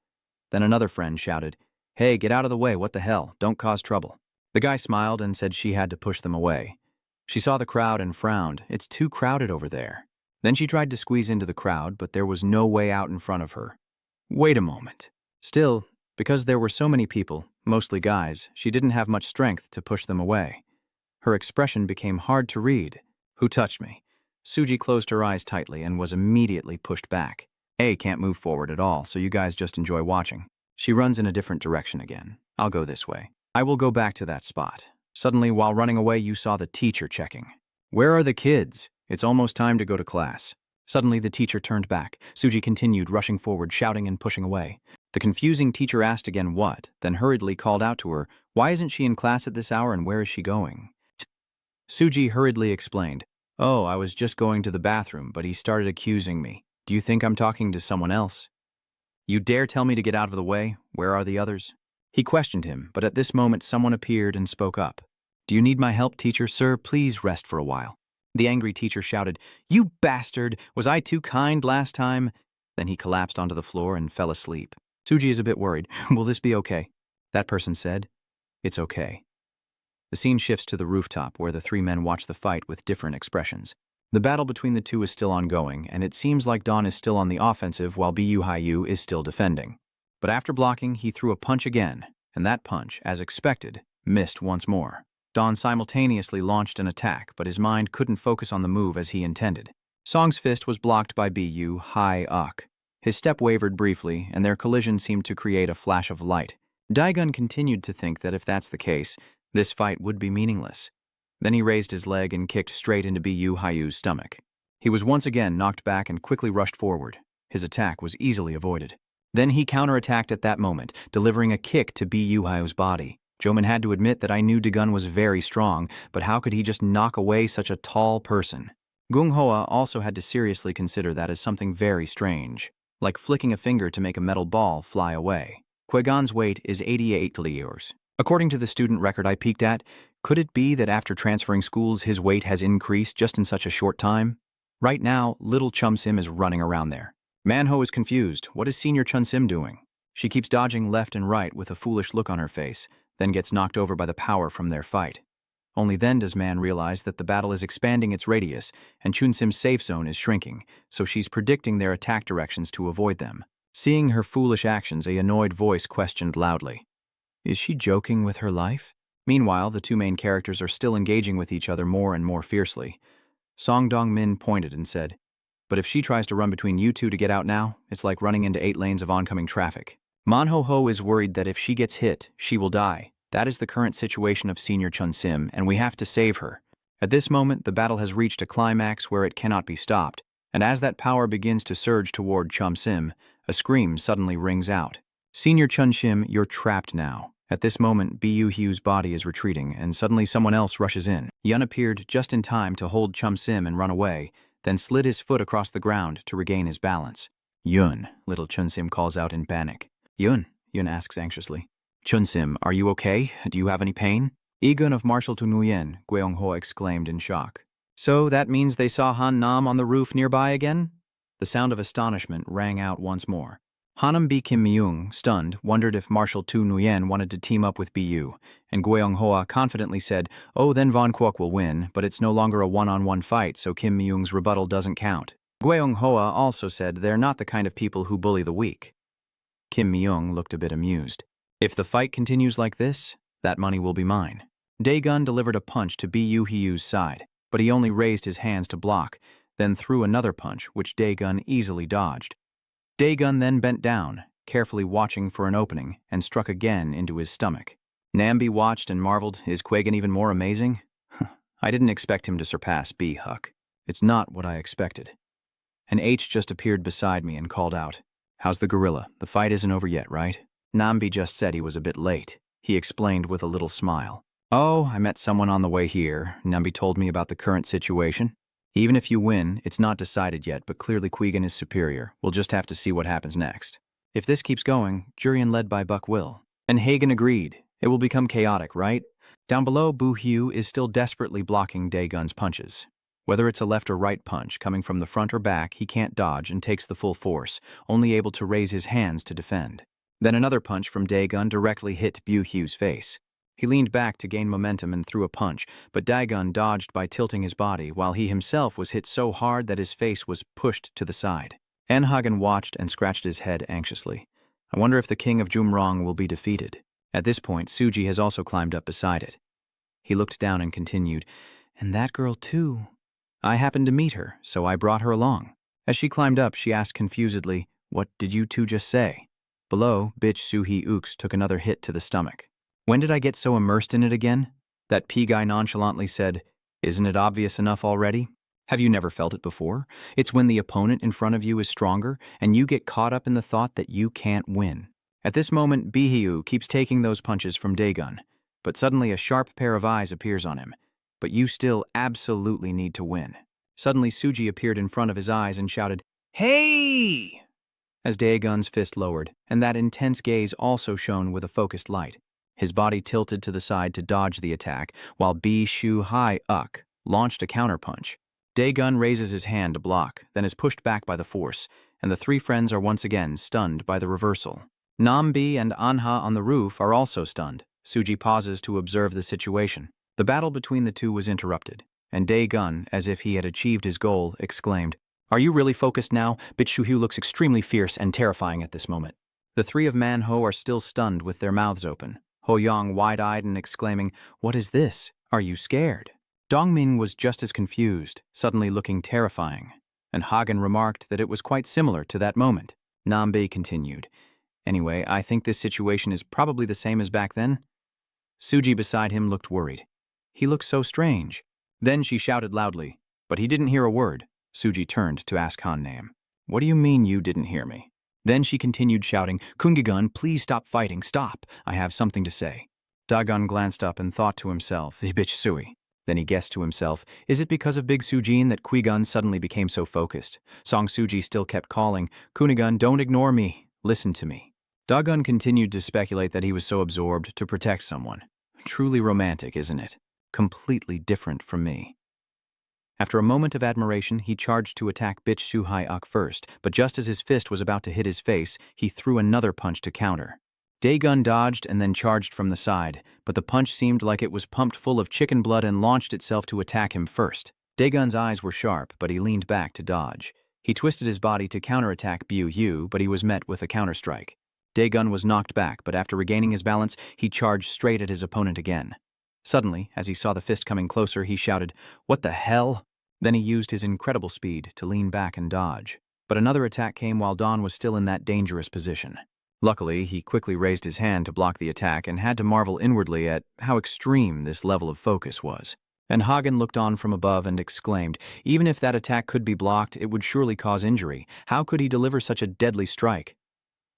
Then another friend shouted, "Hey, get out of the way, what the hell, don't cause trouble." The guy smiled and said she had to push them away. She saw the crowd and frowned. It's too crowded over there. Then she tried to squeeze into the crowd, but there was no way out in front of her. Wait a moment. Still, because there were so many people, mostly guys, she didn't have much strength to push them away. Her expression became hard to read. "Who touched me?" Suji closed her eyes tightly and was immediately pushed back. A can't move forward at all, so you guys just enjoy watching. She runs in a different direction again. I'll go this way. I will go back to that spot. Suddenly, while running away, you saw the teacher checking. "Where are the kids? It's almost time to go to class." Suddenly, the teacher turned back. Suji continued, rushing forward, shouting and pushing away. The confusing teacher asked again what, then hurriedly called out to her, "Why isn't she in class at this hour and where is she going?" Suji hurriedly explained, "Oh, I was just going to the bathroom, but he started accusing me. Do you think I'm talking to someone else? You dare tell me to get out of the way? Where are the others?" He questioned him, but at this moment someone appeared and spoke up. "Do you need my help, teacher? Sir, please rest for a while." The angry teacher shouted, "You bastard! Was I too kind last time?" Then he collapsed onto the floor and fell asleep. Suji is a bit worried. "Will this be okay?" That person said, "It's okay." The scene shifts to the rooftop where the three men watch the fight with different expressions. The battle between the two is still ongoing, and it seems like Dawn is still on the offensive while Bu Haiyu is still defending. But after blocking, he threw a punch again, and that punch, as expected, missed once more. Dawn simultaneously launched an attack, but his mind couldn't focus on the move as he intended. Song's fist was blocked by Bu Hai-uk. His step wavered briefly, and their collision seemed to create a flash of light. Daigun continued to think that if that's the case, this fight would be meaningless. Then he raised his leg and kicked straight into Bu Haiyu's stomach. He was once again knocked back and quickly rushed forward. His attack was easily avoided. Then he counterattacked at that moment, delivering a kick to Bu Haiyu's body. Joman had to admit that I knew Dagun was very strong, but how could he just knock away such a tall person? Gung Hoa also had to seriously consider that as something very strange, like flicking a finger to make a metal ball fly away. Kwegan's weight is 88 liurs. According to the student record I peeked at, could it be that after transferring schools his weight has increased just in such a short time? Right now, little Chum Sim is running around there. Manhwa is confused. What is Senior Chun Sim doing? She keeps dodging left and right with a foolish look on her face, then gets knocked over by the power from their fight. Only then does Man realize that the battle is expanding its radius, and Chunsim's safe zone is shrinking, so she's predicting their attack directions to avoid them. Seeing her foolish actions, a annoyed voice questioned loudly, "Is she joking with her life?" Meanwhile, the two main characters are still engaging with each other more and more fiercely. Song Dong-min pointed and said, "But if she tries to run between you two to get out now, it's like running into 8 lanes of oncoming traffic." Manho-ho is worried that if she gets hit, she will die. That is the current situation of Senior Chun-sim, and we have to save her. At this moment, the battle has reached a climax where it cannot be stopped, and as that power begins to surge toward Chun-sim, a scream suddenly rings out. "Senior Chun-sim, you're trapped now." At this moment, Bu-hyu's body is retreating, and suddenly someone else rushes in. Yun appeared just in time to hold Chun-sim and run away, then slid his foot across the ground to regain his balance. "Yun," little Chun-sim calls out in panic. "Yun?" Yun asks anxiously. "Chun-sim, are you okay? Do you have any pain?" "Egun of Marshal to Nguyen," Gweong-ho exclaimed in shock. "So that means they saw Han Nam on the roof nearby again?" The sound of astonishment rang out once more. Hanam B. Kim Myung, stunned, wondered if Marshal Tu Nguyen wanted to team up with BU, and Gweong-hoa confidently said, "Oh, then Von Kwok will win, but it's no longer a one-on-one fight, so Kim Myung's rebuttal doesn't count." Gweong-hoa also said they're not the kind of people who bully the weak. Kim Myung looked a bit amused. "If the fight continues like this, that money will be mine." Daegun delivered a punch to Bu-hyu's side, but he only raised his hands to block, then threw another punch, which Daegun easily dodged. Daegun then bent down, carefully watching for an opening, and struck again into his stomach. Nambi watched and marveled, "Is Kwagan even more amazing? I didn't expect him to surpass B-Huck. It's not what I expected." And H just appeared beside me and called out, "How's the gorilla? The fight isn't over yet, right?" Nambi just said he was a bit late. He explained with a little smile. "Oh, I met someone on the way here. Nambi told me about the current situation. Even if you win, it's not decided yet, but clearly Kwagan is superior. We'll just have to see what happens next. If this keeps going, Jurian led by Buck will." And Hagen agreed. "It will become chaotic, right?" Down below, Bu-hyu is still desperately blocking Daegun's punches. Whether it's a left or right punch, coming from the front or back, he can't dodge and takes the full force, only able to raise his hands to defend. Then another punch from Daegun directly hit Bu-hyu's face. He leaned back to gain momentum and threw a punch, but Daegun dodged by tilting his body, while he himself was hit so hard that his face was pushed to the side. Enhagen watched and scratched his head anxiously. "I wonder if the king of Jumrong will be defeated." At this point, Suji has also climbed up beside it. He looked down and continued, "And that girl too. I happened to meet her, so I brought her along." As she climbed up, she asked confusedly, "What did you two just say?" Below, bitch Suhi Ooks took another hit to the stomach. "When did I get so immersed in it again?" That P-guy nonchalantly said, "Isn't it obvious enough already? Have you never felt it before? It's when the opponent in front of you is stronger, and you get caught up in the thought that you can't win." At this moment, Bu-hyu keeps taking those punches from Daegun, but suddenly a sharp pair of eyes appears on him. "But you still absolutely need to win." Suddenly, Suji appeared in front of his eyes and shouted, "Hey!" as Daegun's fist lowered, and that intense gaze also shone with a focused light. His body tilted to the side to dodge the attack, while B-shu-hai-uk launched a counterpunch. Daegun raises his hand to block, then is pushed back by the force, and the three friends are once again stunned by the reversal. Nambi and Anha on the roof are also stunned. Suji pauses to observe the situation. The battle between the two was interrupted, and Daegun, as if he had achieved his goal, exclaimed, "Are you really focused now? Bitsuhu looks extremely fierce and terrifying at this moment." The three of Manho are still stunned with their mouths open. Ho-young wide-eyed and exclaiming, "What is this? Are you scared?" Dongmin was just as confused, suddenly looking terrifying, and Hagen remarked that it was quite similar to that moment. Nambi continued, "Anyway, I think this situation is probably the same as back then." Suji beside him looked worried. "He looks so strange." Then she shouted loudly, but he didn't hear a word. Suji turned to ask Han Nam, "What do you mean you didn't hear me?" Then she continued shouting, "Kungigun, please stop fighting, stop. I have something to say." Dagon glanced up and thought to himself, "The bitch Sui." Then he guessed to himself, is it because of Big Sujin that Qui-gun suddenly became so focused? Song Suji still kept calling, "Kunigun, don't ignore me. Listen to me." Dagon continued to speculate that he was so absorbed to protect someone. Truly romantic, isn't it? Completely different from me. After a moment of admiration, he charged to attack bitch Shu-hai-uk first, but just as his fist was about to hit his face, he threw another punch to counter. Daegun dodged and then charged from the side, but the punch seemed like it was pumped full of chicken blood and launched itself to attack him first. Daegun's eyes were sharp, but he leaned back to dodge. He twisted his body to counterattack Bu Yu, but he was met with a counterstrike. Daegun was knocked back, but after regaining his balance, he charged straight at his opponent again. Suddenly, as he saw the fist coming closer, he shouted, "What the hell?" Then he used his incredible speed to lean back and dodge. But another attack came while Dawn was still in that dangerous position. Luckily, he quickly raised his hand to block the attack and had to marvel inwardly at how extreme this level of focus was. And Hagen looked on from above and exclaimed, even if that attack could be blocked, it would surely cause injury. How could he deliver such a deadly strike?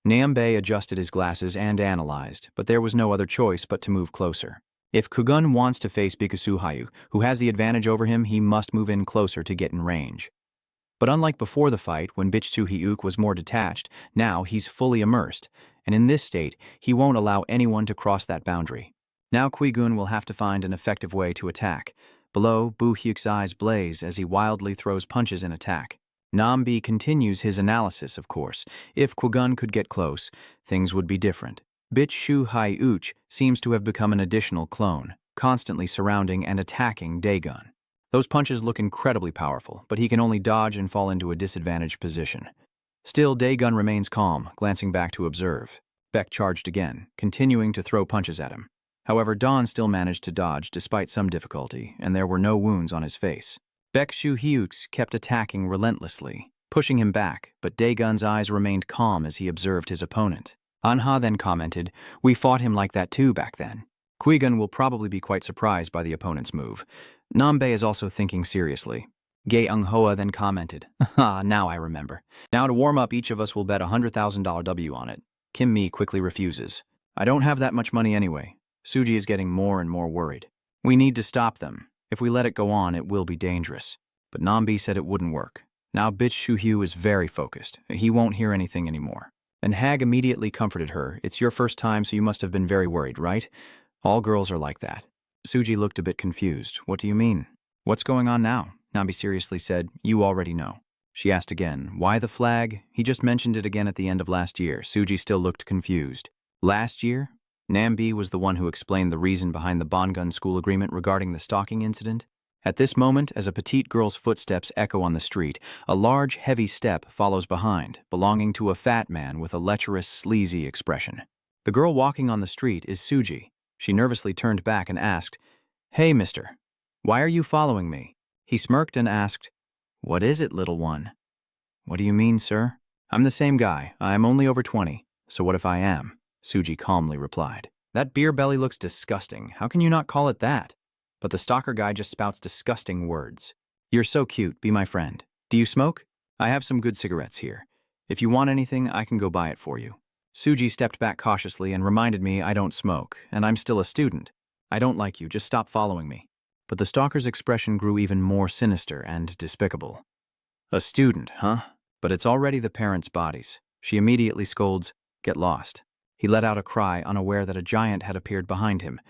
Nambe adjusted his glasses and analyzed, but there was no other choice but to move closer. If Kugun wants to face Bikasu Hayu, who has the advantage over him, he must move in closer to get in range. But unlike before the fight, when Bichsu Hyuk was more detached, now he's fully immersed, and in this state, he won't allow anyone to cross that boundary. Now Qui-gun will have to find an effective way to attack. Below, Bu Hyuk's eyes blaze as he wildly throws punches in attack. Nambi continues his analysis, of course. If Qui-gun could get close, things would be different. Bichsu Hyuk seems to have become an additional clone, constantly surrounding and attacking Daegun. Those punches look incredibly powerful, but he can only dodge and fall into a disadvantaged position. Still, Daegun remains calm, glancing back to observe. Beck charged again, continuing to throw punches at him. However, Dawn still managed to dodge despite some difficulty, and there were no wounds on his face. Bichsu Hyuk kept attacking relentlessly, pushing him back, but Daegun's eyes remained calm as he observed his opponent. Anha then commented, "We fought him like that too back then." Qui-gun will probably be quite surprised by the opponent's move. Nambe is also thinking seriously. Ge Ung-hoa then commented, "Ah, now I remember. Now to warm up, each of us will bet $100,000 W on it." Kim Mi quickly refuses. "I don't have that much money anyway." Suji is getting more and more worried. "We need to stop them. If we let it go on, it will be dangerous." But Nambi said it wouldn't work. Now Bichsu Hyuk is very focused. He won't hear anything anymore. And Hag immediately comforted her. "It's your first time, so you must have been very worried, right? All girls are like that." Suji looked a bit confused. "What do you mean? What's going on now?" Nambi seriously said, "You already know." She asked again, "Why the flag?" He just mentioned it again at the end of last year. Suji still looked confused. Last year? Nambi was the one who explained the reason behind the Bongun school agreement regarding the stalking incident. At this moment, as a petite girl's footsteps echo on the street, a large, heavy step follows behind, belonging to a fat man with a lecherous, sleazy expression. The girl walking on the street is Suji. She nervously turned back and asked, "Hey, mister, why are you following me?" He smirked and asked, "What is it, little one?" "What do you mean, sir?" "I'm the same guy. I'm only over 20. So what if I am?" Suji calmly replied. "That beer belly looks disgusting. How can you not call it that?" But the stalker guy just spouts disgusting words. "You're so cute. Be my friend. Do you smoke? I have some good cigarettes here. If you want anything, I can go buy it for you." Suji stepped back cautiously and reminded me I don't smoke, and I'm still a student. "I don't like you. Just stop following me." But the stalker's expression grew even more sinister and despicable. "A student, huh? But it's already the parents' bodies." She immediately scolds, "Get lost." He let out a cry, unaware that a giant had appeared behind him.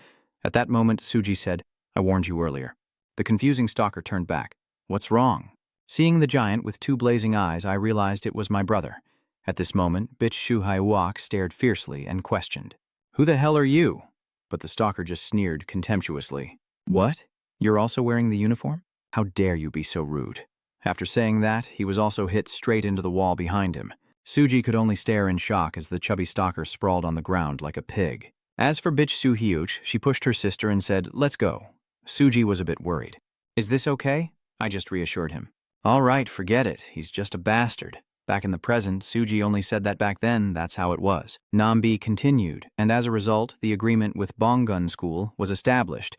At that moment, Suji said, "I warned you earlier." The confusing stalker turned back. "What's wrong?" Seeing the giant with two blazing eyes, I realized it was my brother. At this moment, Bichsu Hyuk stared fiercely and questioned, "Who the hell are you?" But the stalker just sneered contemptuously. "What? You're also wearing the uniform? How dare you be so rude?" After saying that, he was also hit straight into the wall behind him. Suji could only stare in shock as the chubby stalker sprawled on the ground like a pig. As for Bichsu Hyuk, she pushed her sister and said, "Let's go." Suji was a bit worried. "Is this okay?" I just reassured him. "All right, forget it. He's just a bastard." Back in the present, Suji only said that back then, that's how it was. Nambi continued, and as a result, the agreement with Bongun School was established.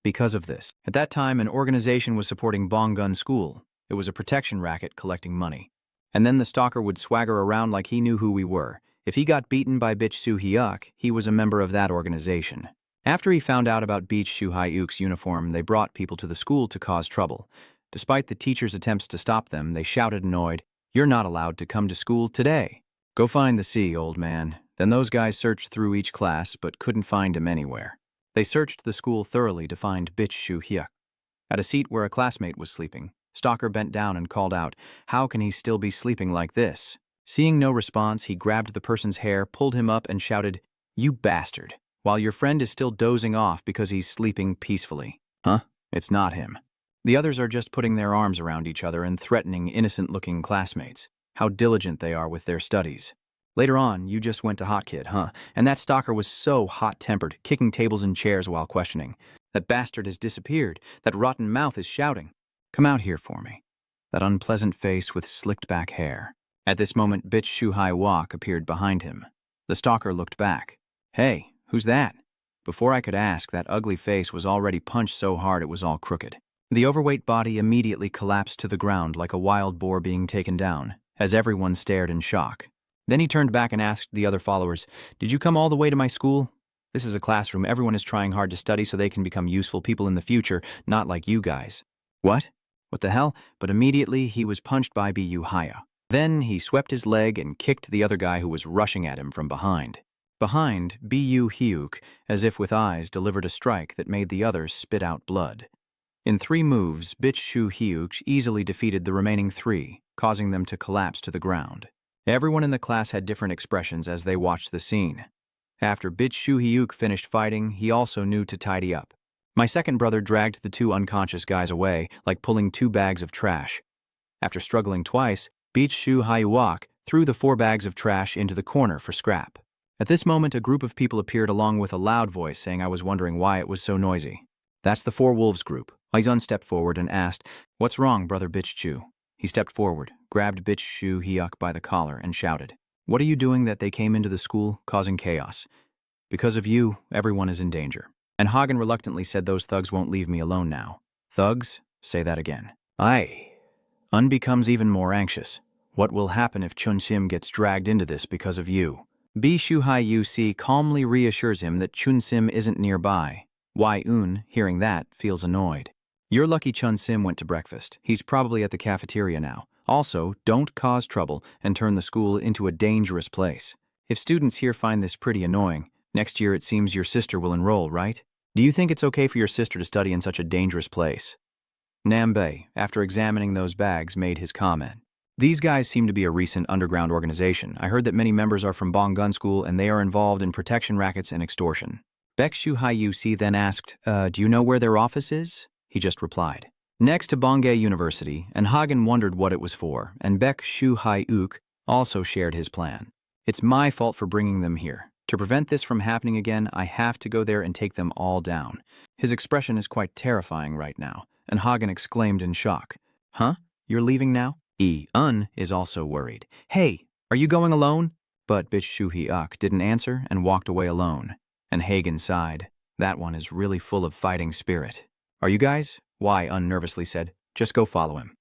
Because of this, at that time, an organization was supporting Bongun School. It was a protection racket collecting money. And then the stalker would swagger around like he knew who we were. If he got beaten by Bichsu Hyuk, he was a member of that organization. After he found out about Bichsu Hyuk's uniform, they brought people to the school to cause trouble. Despite the teachers' attempts to stop them, they shouted annoyed, "You're not allowed to come to school today. Go find the sea, old man." Then those guys searched through each class, but couldn't find him anywhere. They searched the school thoroughly to find Bichsu Hyuk. At a seat where a classmate was sleeping, Stalker bent down and called out, "How can he still be sleeping like this?" Seeing no response, he grabbed the person's hair, pulled him up, and shouted, You bastard. While your friend is still dozing off because he's sleeping peacefully. Huh? It's not him. The others are just putting their arms around each other and threatening innocent-looking classmates. How diligent they are with their studies. Later on, you just went to Hot Kid, huh? And that stalker was so hot-tempered, kicking tables and chairs while questioning. That bastard has disappeared. That rotten mouth is shouting. Come out here for me. That unpleasant face with slicked-back hair. At this moment, Bitch Shuhai Wok appeared behind him. The stalker looked back. Hey, who's that? Before I could ask, that ugly face was already punched so hard it was all crooked. The overweight body immediately collapsed to the ground like a wild boar being taken down, as everyone stared in shock. Then he turned back and asked the other followers, "Did you come all the way to my school? This is a classroom. Everyone is trying hard to study so they can become useful people in the future, not like you guys." What? What the hell? But immediately he was punched by Bu Haya. Then he swept his leg and kicked the other guy who was rushing at him from behind. Behind, Bu Hyuk, as if with eyes, delivered a strike that made the others spit out blood. In 3 moves, Bitch Shu Hyuk easily defeated the remaining 3, causing them to collapse to the ground. Everyone in the class had different expressions as they watched the scene. After Bitch Shu Hyuk finished fighting, he also knew to tidy up. My second brother dragged the 2 unconscious guys away, like pulling 2 bags of trash. After struggling twice, Bitch Shu Hyuk threw the 4 bags of trash into the corner for scrap. At this moment, a group of people appeared along with a loud voice saying I was wondering why it was so noisy. That's the 4 Wolves group. Aizun stepped forward and asked, "What's wrong, Brother Bitch Chu?" He stepped forward, grabbed Bitch Shu Hyuk by the collar, and shouted, "What are you doing that they came into the school, causing chaos? Because of you, everyone is in danger." And Hagen reluctantly said those thugs won't leave me alone now. Thugs? Say that again. Aye. Un becomes even more anxious. What will happen if Chun Sim gets dragged into this because of you? Bi Shuhai Yu calmly reassures him that Chun Sim isn't nearby. Wai Un, hearing that, feels annoyed. You're lucky Chun Sim went to breakfast. He's probably at the cafeteria now. Also, don't cause trouble and turn the school into a dangerous place. If students here find this pretty annoying, next year it seems your sister will enroll, right? Do you think it's okay for your sister to study in such a dangerous place? Nambe, after examining those bags, made his comment. These guys seem to be a recent underground organization. I heard that many members are from Bong Gun School and they are involved in protection rackets and extortion. Baekshu Hayusi then asked, do you know where their office is? He just replied, next to Bonghae University, and Hagen wondered what it was for, and Baekshu Hayuk also shared his plan. It's my fault for bringing them here. To prevent this from happening again, I have to go there and take them all down. His expression is quite terrifying right now, and Hagen exclaimed in shock. Huh? You're leaving now? Un is also worried. Hey, are you going alone? But Baekshu Hyuk didn't answer and walked away alone. And Hagen sighed. That one is really full of fighting spirit. Are you guys? Why, Un nervously said. Just go follow him.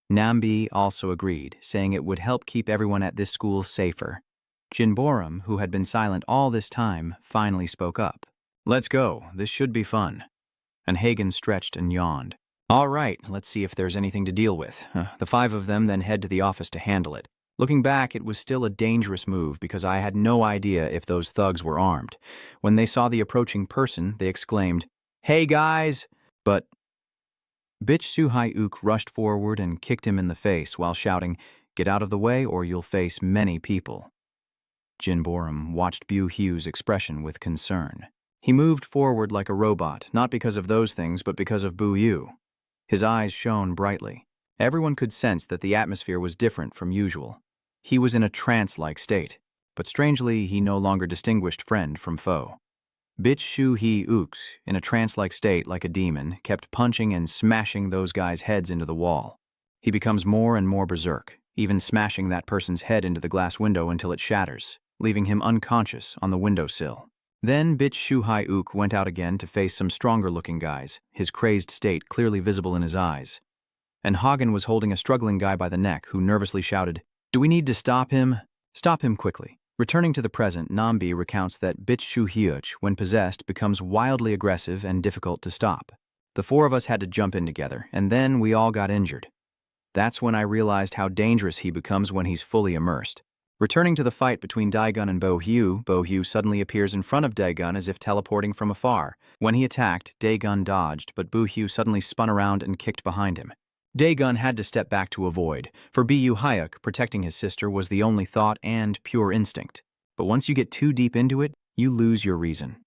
Nambi also agreed, saying it would help keep everyone at this school safer. Jinborum, who had been silent all this time, finally spoke up. Let's go. This should be fun. And Hagen stretched and yawned. All right, let's see if there's anything to deal with. The 5 of them then head to the office to handle it. Looking back, it was still a dangerous move because I had no idea if those thugs were armed. When they saw the approaching person, they exclaimed, "Hey guys!" But Bitch Suhai-uk rushed forward and kicked him in the face while shouting, "Get out of the way or you'll face many people." Jinborum watched Bu Hu's expression with concern. He moved forward like a robot, not because of those things, but because of Bu Yu. His eyes shone brightly. Everyone could sense that the atmosphere was different from usual. He was in a trance-like state, but strangely he no longer distinguished friend from foe. Bitch Shu He Ooks, in a trance-like state like a demon, kept punching and smashing those guys' heads into the wall. He becomes more and more berserk, even smashing that person's head into the glass window until it shatters, leaving him unconscious on the windowsill. Then Bitch Shu Hai Ook went out again to face some stronger-looking guys, his crazed state clearly visible in his eyes. And Hagen was holding a struggling guy by the neck who nervously shouted, "Do we need to stop him? Stop him quickly." Returning to the present, Nambi recounts that Bitch Shu Hyuch, when possessed, becomes wildly aggressive and difficult to stop. The 4 of us had to jump in together, and then we all got injured. That's when I realized how dangerous he becomes when he's fully immersed. Returning to the fight between Daegun and Bo Hyu suddenly appears in front of Daegun as if teleporting from afar. When he attacked, Daegun dodged, but Bo Hyu suddenly spun around and kicked behind him. Daegun had to step back to avoid. For Bu Hyuk, protecting his sister was the only thought and pure instinct. But once you get too deep into it, you lose your reason.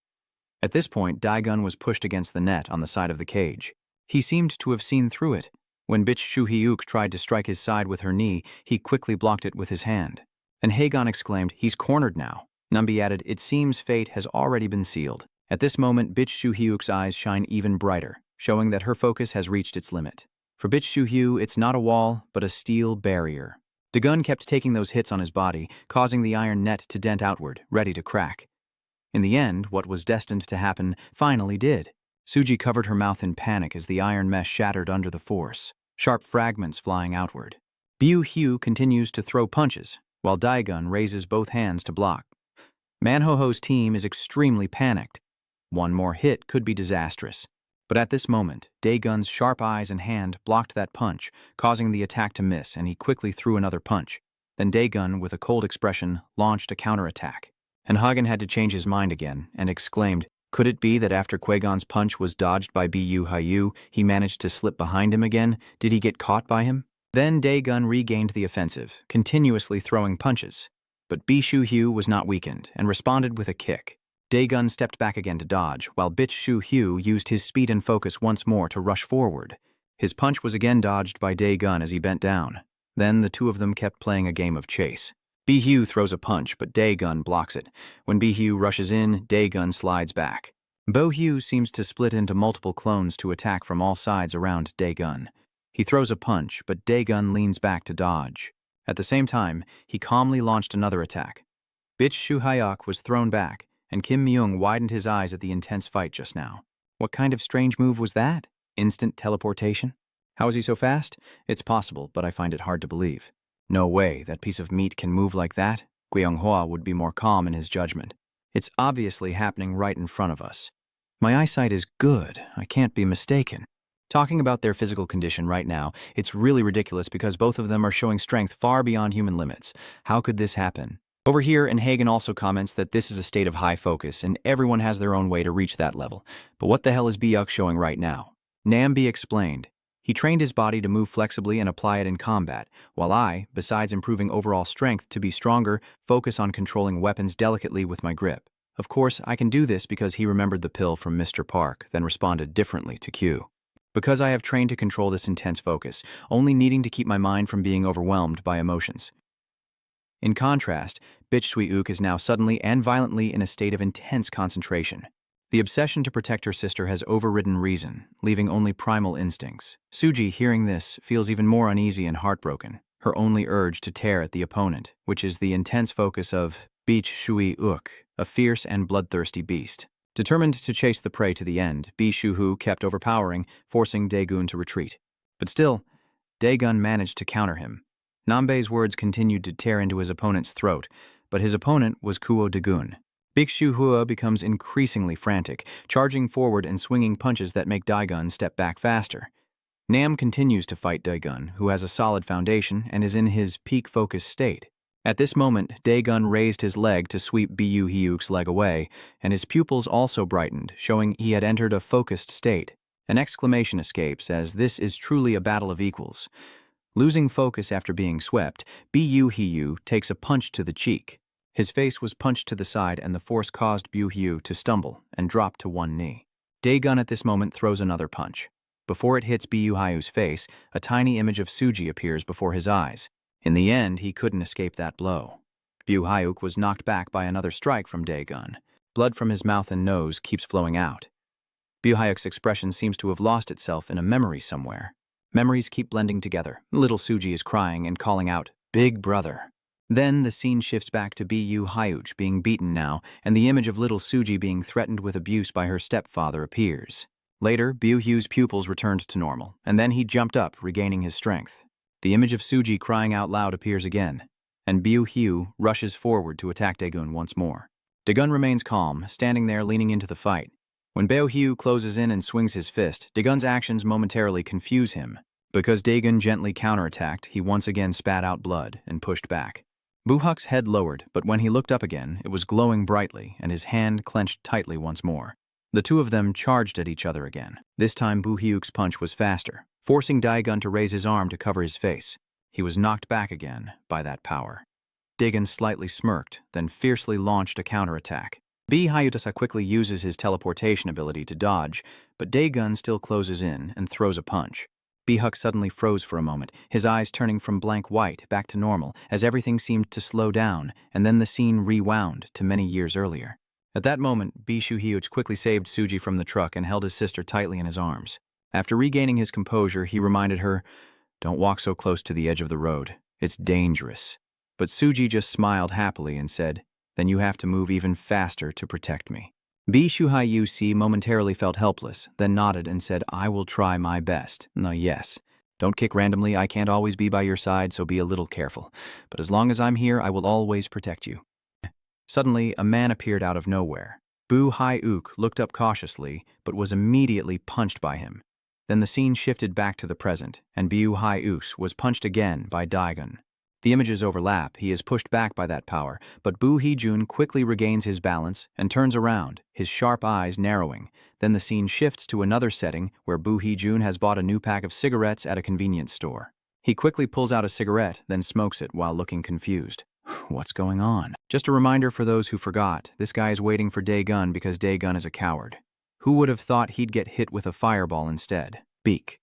At this point, Daegun was pushed against the net on the side of the cage. He seemed to have seen through it. When bitch Shu-hyuk tried to strike his side with her knee, he quickly blocked it with his hand. And Haegon exclaimed, "He's cornered now." Nambi added, "It seems fate has already been sealed." At this moment, bitch Shu-hyuk's eyes shine even brighter, showing that her focus has reached its limit. For bitch Shu-hyu, it's not a wall, but a steel barrier. Daegun kept taking those hits on his body, causing the iron net to dent outward, ready to crack. In the end, what was destined to happen finally did. Suji covered her mouth in panic as the iron mesh shattered under the force, sharp fragments flying outward. Byu-hyu continues to throw punches, while Daegun raises both hands to block. Manhoho's team is extremely panicked. One more hit could be disastrous. But at this moment, Daegun's sharp eyes and hand blocked that punch, causing the attack to miss, and he quickly threw another punch. Then Daegun, with a cold expression, launched a counterattack. And Hagen had to change his mind again, and exclaimed, could it be that after Qui-Gon's punch was dodged by Byu-hyu, he managed to slip behind him again? Did he get caught by him? Then Daegun regained the offensive, continuously throwing punches. But Bi-Shu-hyu was not weakened, and responded with a kick. Daegun stepped back again to dodge, while bitch Shu-hyu used his speed and focus once more to rush forward. His punch was again dodged by Daegun as he bent down. Then the two of them kept playing a game of chase. Bi-hyu throws a punch, but Daegun blocks it. When Bi-hyu rushes in, Daegun slides back. Bo-hyu seems to split into multiple clones to attack from all sides around Daegun. He throws a punch, but Daegun leans back to dodge. At the same time, he calmly launched another attack. Bitch Shu-hyuk was thrown back, and Kim Myung widened his eyes at the intense fight just now. What kind of strange move was that? Instant teleportation? How is he so fast? It's possible, but I find it hard to believe. No way, that piece of meat can move like that. Gyeonghwa would be more calm in his judgment. It's obviously happening right in front of us. My eyesight is good, I can't be mistaken. Talking about their physical condition right now, it's really ridiculous because both of them are showing strength far beyond human limits. How could this happen? Over here, and Hagen also comments that this is a state of high focus and everyone has their own way to reach that level. But what the hell is Byuk showing right now? Nambi explained. He trained his body to move flexibly and apply it in combat, while I, besides improving overall strength to be stronger, focus on controlling weapons delicately with my grip. Of course, I can do this because he remembered the pill from Mr. Park, then responded differently to Q. Because I have trained to control this intense focus, only needing to keep my mind from being overwhelmed by emotions. In contrast, bitch Sui-uk is now suddenly and violently in a state of intense concentration. The obsession to protect her sister has overridden reason, leaving only primal instincts. Suji, hearing this, feels even more uneasy and heartbroken, her only urge to tear at the opponent, which is the intense focus of bitch Sui-uk, a fierce and bloodthirsty beast. Determined to chase the prey to the end, Bi Shu-hu kept overpowering, forcing Daegun to retreat. But still, Daegun managed to counter him. Nambe's words continued to tear into his opponent's throat, but his opponent was Kuo Daegun. Big Shu-hua becomes increasingly frantic, charging forward and swinging punches that make Daegun step back faster. Nam continues to fight Daegun, who has a solid foundation and is in his peak focus state. At this moment, Daegun raised his leg to sweep Byu-hyuk's leg away, and his pupils also brightened, showing he had entered a focused state. An exclamation escapes, as this is truly a battle of equals. Losing focus after being swept, Byu-hyu takes a punch to the cheek. His face was punched to the side and the force caused Byu-hyu to stumble and drop to one knee. Daegun at this moment throws another punch. Before it hits Byu-hyu's face, a tiny image of Suji appears before his eyes. In the end, he couldn't escape that blow. Byu-hyuk was knocked back by another strike from Daegun. Blood from his mouth and nose keeps flowing out. Byu-hyuk's expression seems to have lost itself in a memory somewhere. Memories keep blending together. Little Suji is crying and calling out, "Big brother." Then the scene shifts back to Byu-hyuk being beaten now, and the image of little Suji being threatened with abuse by her stepfather appears. Later, Byu-hyu's pupils returned to normal, and then he jumped up, regaining his strength. The image of Suji crying out loud appears again, and Byu-hyu rushes forward to attack Daegun once more. Daegun remains calm, standing there leaning into the fight. When Byu-hyu closes in and swings his fist, Daegun's actions momentarily confuse him. Because Daegun gently counterattacked, he once again spat out blood and pushed back. Buhuk's head lowered, but when he looked up again, it was glowing brightly, and his hand clenched tightly once more. The two of them charged at each other again. This time Byu-hyuk's punch was faster, forcing Daegun to raise his arm to cover his face. He was knocked back again by that power. Daegun slightly smirked, then fiercely launched a counterattack. B. Hayutasa quickly uses his teleportation ability to dodge, but Daegun still closes in and throws a punch. B-Huck suddenly froze for a moment, his eyes turning from blank white back to normal as everything seemed to slow down, and then the scene rewound to many years earlier. At that moment, B-Shuhyuch quickly saved Suji from the truck and held his sister tightly in his arms. After regaining his composure, he reminded her, "Don't walk so close to the edge of the road. It's dangerous." But Suji just smiled happily and said, "Then you have to move even faster to protect me." B-Shuhyuc momentarily felt helpless, then nodded and said, "I will try my best." "No, yes. Don't kick randomly. I can't always be by your side, so be a little careful. But as long as I'm here, I will always protect you." Suddenly, a man appeared out of nowhere. Bu-Hyuk looked up cautiously, but was immediately punched by him. Then the scene shifted back to the present, and Bu-Hyuk was punched again by Daegun. The images overlap, he is pushed back by that power, but Bu-Hee-jun quickly regains his balance and turns around, his sharp eyes narrowing. Then the scene shifts to another setting where Bu-Hee-jun has bought a new pack of cigarettes at a convenience store. He quickly pulls out a cigarette, then smokes it while looking confused. What's going on? Just a reminder for those who forgot, this guy is waiting for Daegun because Daegun is a coward. Who would have thought he'd get hit with a fireball instead? Beak.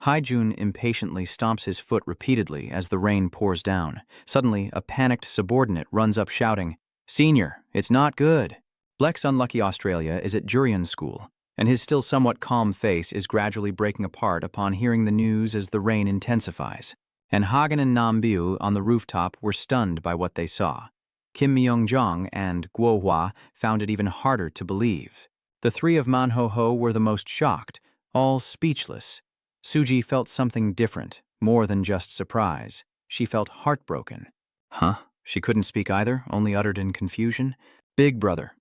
Haijun impatiently stomps his foot repeatedly as the rain pours down. Suddenly, a panicked subordinate runs up shouting, "Senior, it's not good." Bleck's unlucky Australia is at Jurian school, and his still somewhat calm face is gradually breaking apart upon hearing the news as the rain intensifies. And Hagen and Nambiu on the rooftop were stunned by what they saw. Kim Myung-jong and Guo-hwa found it even harder to believe. The three of Manho-ho were the most shocked, all speechless. Suji felt something different, more than just surprise. She felt heartbroken. Huh? She couldn't speak either, only uttered in confusion. Big brother.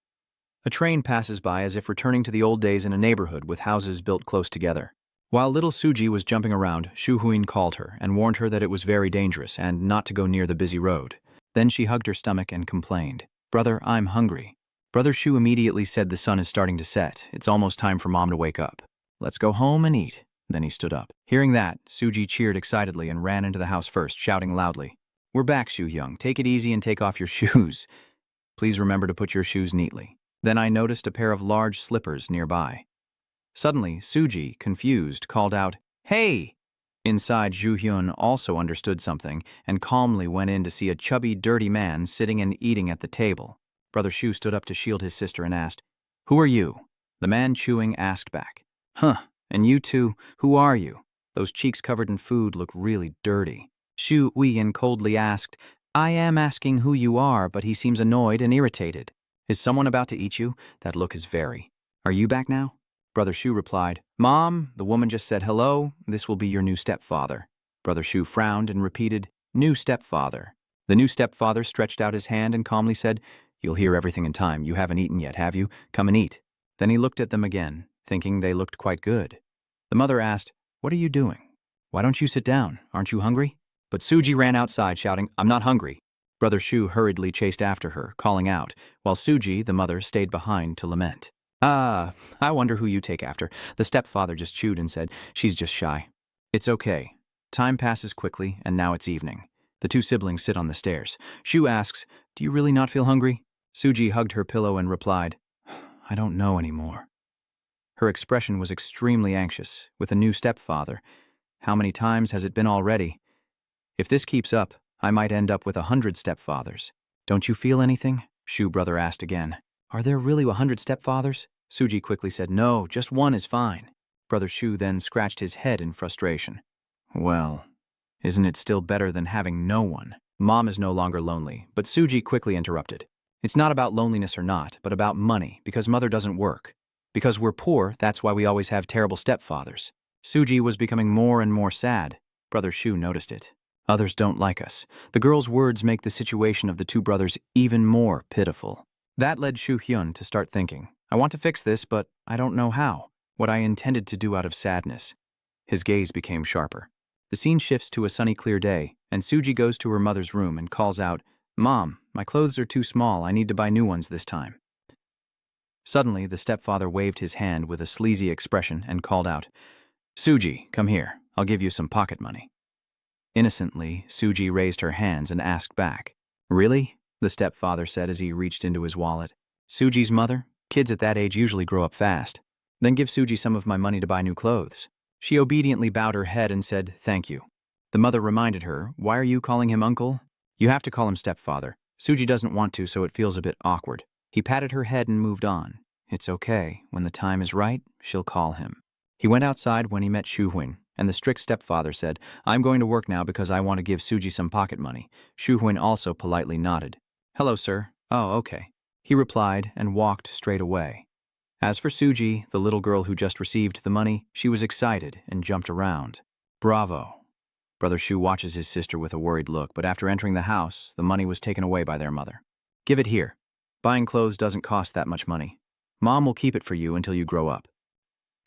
A train passes by as if returning to the old days in a neighborhood with houses built close together. While little Suji was jumping around, Shu Huin called her and warned her that it was very dangerous and not to go near the busy road. Then she hugged her stomach and complained, "Brother, I'm hungry." Brother Shu immediately said, "The sun is starting to set. It's almost time for Mom to wake up. Let's go home and eat." Then he stood up. Hearing that, Suji cheered excitedly and ran into the house first, shouting loudly, "We're back, Shu Young. Take it easy and take off your shoes. Please remember to put your shoes neatly." Then I noticed a pair of large slippers nearby. Suddenly, Suji, confused, called out, "Hey!" Inside, Ju Hyun also understood something and calmly went in to see a chubby, dirty man sitting and eating at the table. Brother Shu stood up to shield his sister and asked, "Who are you?" The man chewing asked back, "Huh, and you two, who are you? Those cheeks covered in food look really dirty." Shu Uyen coldly asked, "I am asking who you are, but he seems annoyed and irritated. Is someone about to eat you? That look is very. Are you back now?" Brother Shu replied, "Mom, the woman just said hello. This will be your new stepfather." Brother Shu frowned and repeated, "New stepfather." The new stepfather stretched out his hand and calmly said, "You'll hear everything in time. You haven't eaten yet, have you? Come and eat." Then he looked at them again, thinking they looked quite good. The mother asked, "What are you doing? Why don't you sit down? Aren't you hungry?" But Suji ran outside shouting, "I'm not hungry." Brother Shu hurriedly chased after her, calling out, while Suji, the mother, stayed behind to lament. "Ah, I wonder who you take after." The stepfather just chewed and said, "She's just shy." It's okay. Time passes quickly, and now it's evening. The two siblings sit on the stairs. Shu asks, "Do you really not feel hungry?" Suji hugged her pillow and replied, "I don't know anymore." Her expression was extremely anxious. With a new stepfather, how many times has it been already? If this keeps up, I might end up with 100 stepfathers. "Don't you feel anything?" Shu brother asked again. "Are there really 100 stepfathers?" Suji quickly said, "No, just one is fine." Brother Shu then scratched his head in frustration. "Well, isn't it still better than having no one?" Mom is no longer lonely, but Suji quickly interrupted. "It's not about loneliness or not, but about money, because mother doesn't work. Because we're poor, that's why we always have terrible stepfathers." Suji was becoming more and more sad. Brother Shu noticed it. Others don't like us. The girl's words make the situation of the two brothers even more pitiful. That led Shu Hyun to start thinking, "I want to fix this, but I don't know how. What I intended to do out of sadness." His gaze became sharper. The scene shifts to a sunny, clear day, and Suji goes to her mother's room and calls out, "Mom, my clothes are too small. I need to buy new ones this time." Suddenly, the stepfather waved his hand with a sleazy expression and called out, "Suji, come here. I'll give you some pocket money." Innocently, Suji raised her hands and asked back, "Really?" the stepfather said as he reached into his wallet. Suji's mother? Kids at that age usually grow up fast. Then give Suji some of my money to buy new clothes. She obediently bowed her head and said, thank you. The mother reminded her, why are you calling him uncle? You have to call him stepfather. Suji doesn't want to, so it feels a bit awkward. He patted her head and moved on. It's okay. When the time is right, she'll call him. He went outside when he met Shuhuin, and the strict stepfather said, I'm going to work now because I want to give Suji some pocket money. Shuhuin also politely nodded. Hello, sir. Oh, okay. He replied and walked straight away. As for Suji, the little girl who just received the money, she was excited and jumped around. Bravo. Brother Shu watches his sister with a worried look, but after entering the house, the money was taken away by their mother. Give it here. Buying clothes doesn't cost that much money. Mom will keep it for you until you grow up.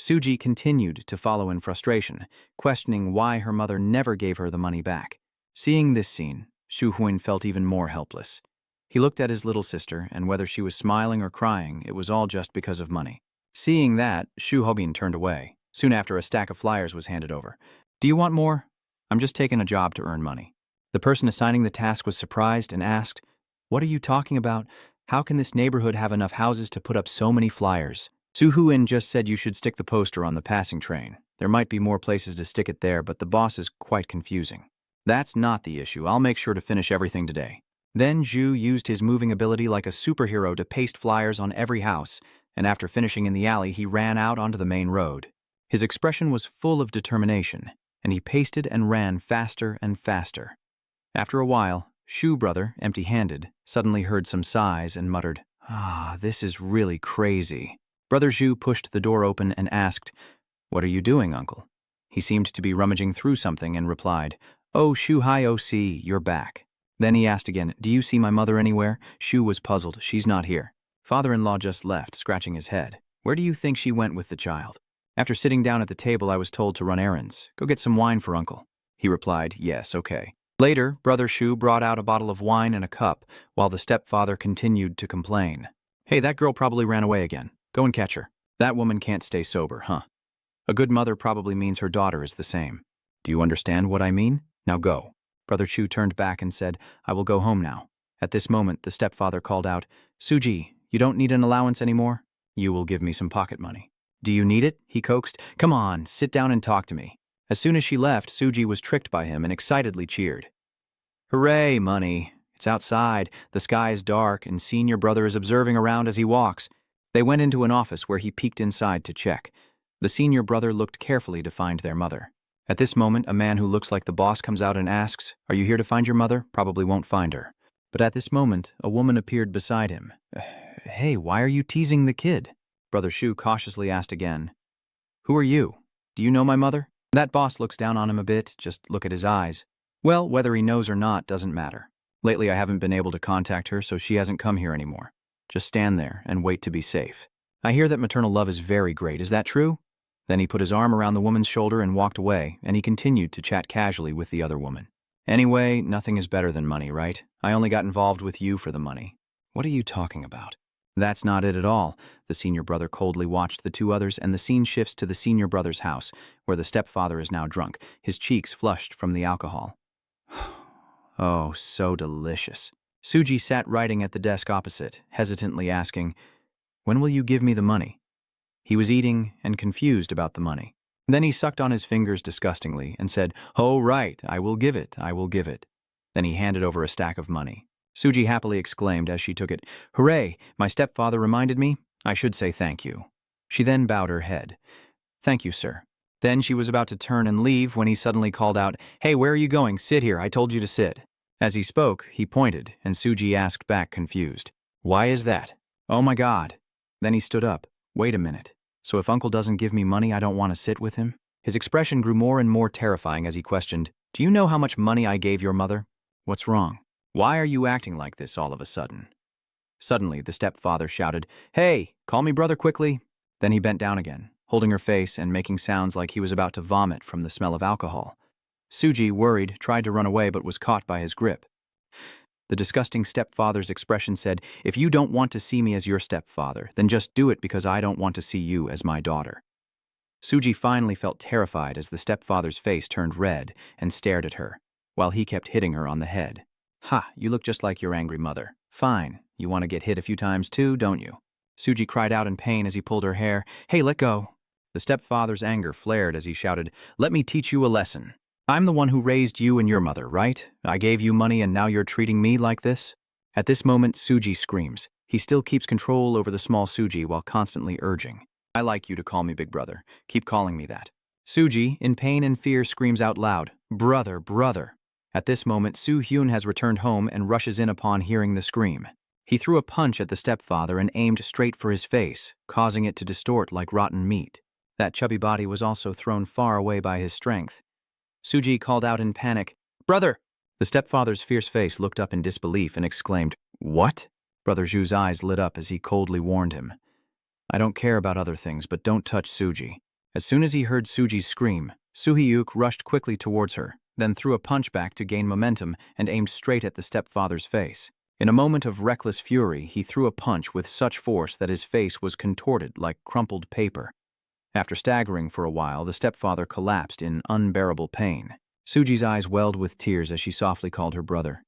Suji continued to follow in frustration, questioning why her mother never gave her the money back. Seeing this scene, Shu Huin felt even more helpless. He looked at his little sister, and whether she was smiling or crying, it was all just because of money. Seeing that, Shu Hobin turned away. Soon after, a stack of flyers was handed over. Do you want more? I'm just taking a job to earn money. The person assigning the task was surprised and asked, What are you talking about? How can this neighborhood have enough houses to put up so many flyers? Su Huin just said you should stick the poster on the passing train. There might be more places to stick it there, but the boss is quite confusing. That's not the issue. I'll make sure to finish everything today. Then Zhu used his moving ability like a superhero to paste flyers on every house, and after finishing in the alley, he ran out onto the main road. His expression was full of determination, and he pasted and ran faster and faster. After a while, Shu brother, empty-handed, suddenly heard some sighs and muttered, this is really crazy. Brother Zhu pushed the door open and asked, What are you doing, uncle? He seemed to be rummaging through something and replied, Oh, Shu hi OC, you're back. Then he asked again, Do you see my mother anywhere? Shu was puzzled. She's not here. Father-in-law just left, scratching his head. Where do you think she went with the child? After sitting down at the table, I was told to run errands. Go get some wine for uncle. He replied, Yes, okay. Later, Brother Shu brought out a bottle of wine and a cup, while the stepfather continued to complain. Hey, that girl probably ran away again. Go and catch her. That woman can't stay sober, huh? A good mother probably means her daughter is the same. Do you understand what I mean? Now go. Brother Shu turned back and said, I will go home now. At this moment, the stepfather called out, Suji, you don't need an allowance anymore? You will give me some pocket money. Do you need it? He coaxed. Come on, sit down and talk to me. As soon as she left, Suji was tricked by him and excitedly cheered. Hooray, money. It's outside, the sky is dark, and senior brother is observing around as he walks. They went into an office where he peeked inside to check. The senior brother looked carefully to find their mother. At this moment, a man who looks like the boss comes out and asks, Are you here to find your mother? Probably won't find her. But at this moment, a woman appeared beside him. Hey, why are you teasing the kid? Brother Shu cautiously asked again. Who are you? Do you know my mother? That boss looks down on him a bit, just look at his eyes. Well, whether he knows or not doesn't matter. Lately I haven't been able to contact her, so she hasn't come here anymore. Just stand there and wait to be safe. I hear that maternal love is very great, is that true? Then he put his arm around the woman's shoulder and walked away, and he continued to chat casually with the other woman. Anyway, nothing is better than money, right? I only got involved with you for the money. What are you talking about? That's not it at all. The senior brother coldly watched the two others, and the scene shifts to the senior brother's house, where the stepfather is now drunk, his cheeks flushed from the alcohol. Oh, so delicious. Suji sat writing at the desk opposite, hesitantly asking, When will you give me the money? He was eating and confused about the money. Then he sucked on his fingers disgustingly and said, Oh, right, I will give it, I will give it. Then he handed over a stack of money. Suji happily exclaimed as she took it, Hooray, my stepfather reminded me. I should say thank you. She then bowed her head. Thank you, sir. Then she was about to turn and leave when he suddenly called out, Hey, where are you going? Sit here, I told you to sit. As he spoke, he pointed, and Suji asked back confused, Why is that? Oh my God. Then he stood up. Wait a minute. So if uncle doesn't give me money, I don't want to sit with him? His expression grew more and more terrifying as he questioned, Do you know how much money I gave your mother? What's wrong? Why are you acting like this all of a sudden? Suddenly, the stepfather shouted, Hey, call me brother quickly. Then he bent down again, holding her face and making sounds like he was about to vomit from the smell of alcohol. Suji, worried, tried to run away but was caught by his grip. The disgusting stepfather's expression said, If you don't want to see me as your stepfather, then just do it because I don't want to see you as my daughter. Suji finally felt terrified as the stepfather's face turned red and stared at her, while he kept hitting her on the head. Ha, you look just like your angry mother. Fine, you want to get hit a few times too, don't you? Suji cried out in pain as he pulled her hair. Hey, let go. The stepfather's anger flared as he shouted, let me teach you a lesson. I'm the one who raised you and your mother, right? I gave you money and now you're treating me like this? At this moment, Suji screams. He still keeps control over the small Suji while constantly urging. I like you to call me Big Brother. Keep calling me that. Suji, in pain and fear, screams out loud, brother, brother. At this moment, Soo Hyun has returned home and rushes in upon hearing the scream. He threw a punch at the stepfather and aimed straight for his face, causing it to distort like rotten meat. That chubby body was also thrown far away by his strength. Suji called out in panic, brother! The stepfather's fierce face looked up in disbelief and exclaimed, what? Brother Zhu's eyes lit up as he coldly warned him. I don't care about other things, but don't touch Suji. As soon as he heard Suji's scream, Soo-hyuk rushed quickly towards her, then threw a punch back to gain momentum and aimed straight at the stepfather's face. In a moment of reckless fury, he threw a punch with such force that his face was contorted like crumpled paper. After staggering for a while, the stepfather collapsed in unbearable pain. Suji's eyes welled with tears as she softly called her brother.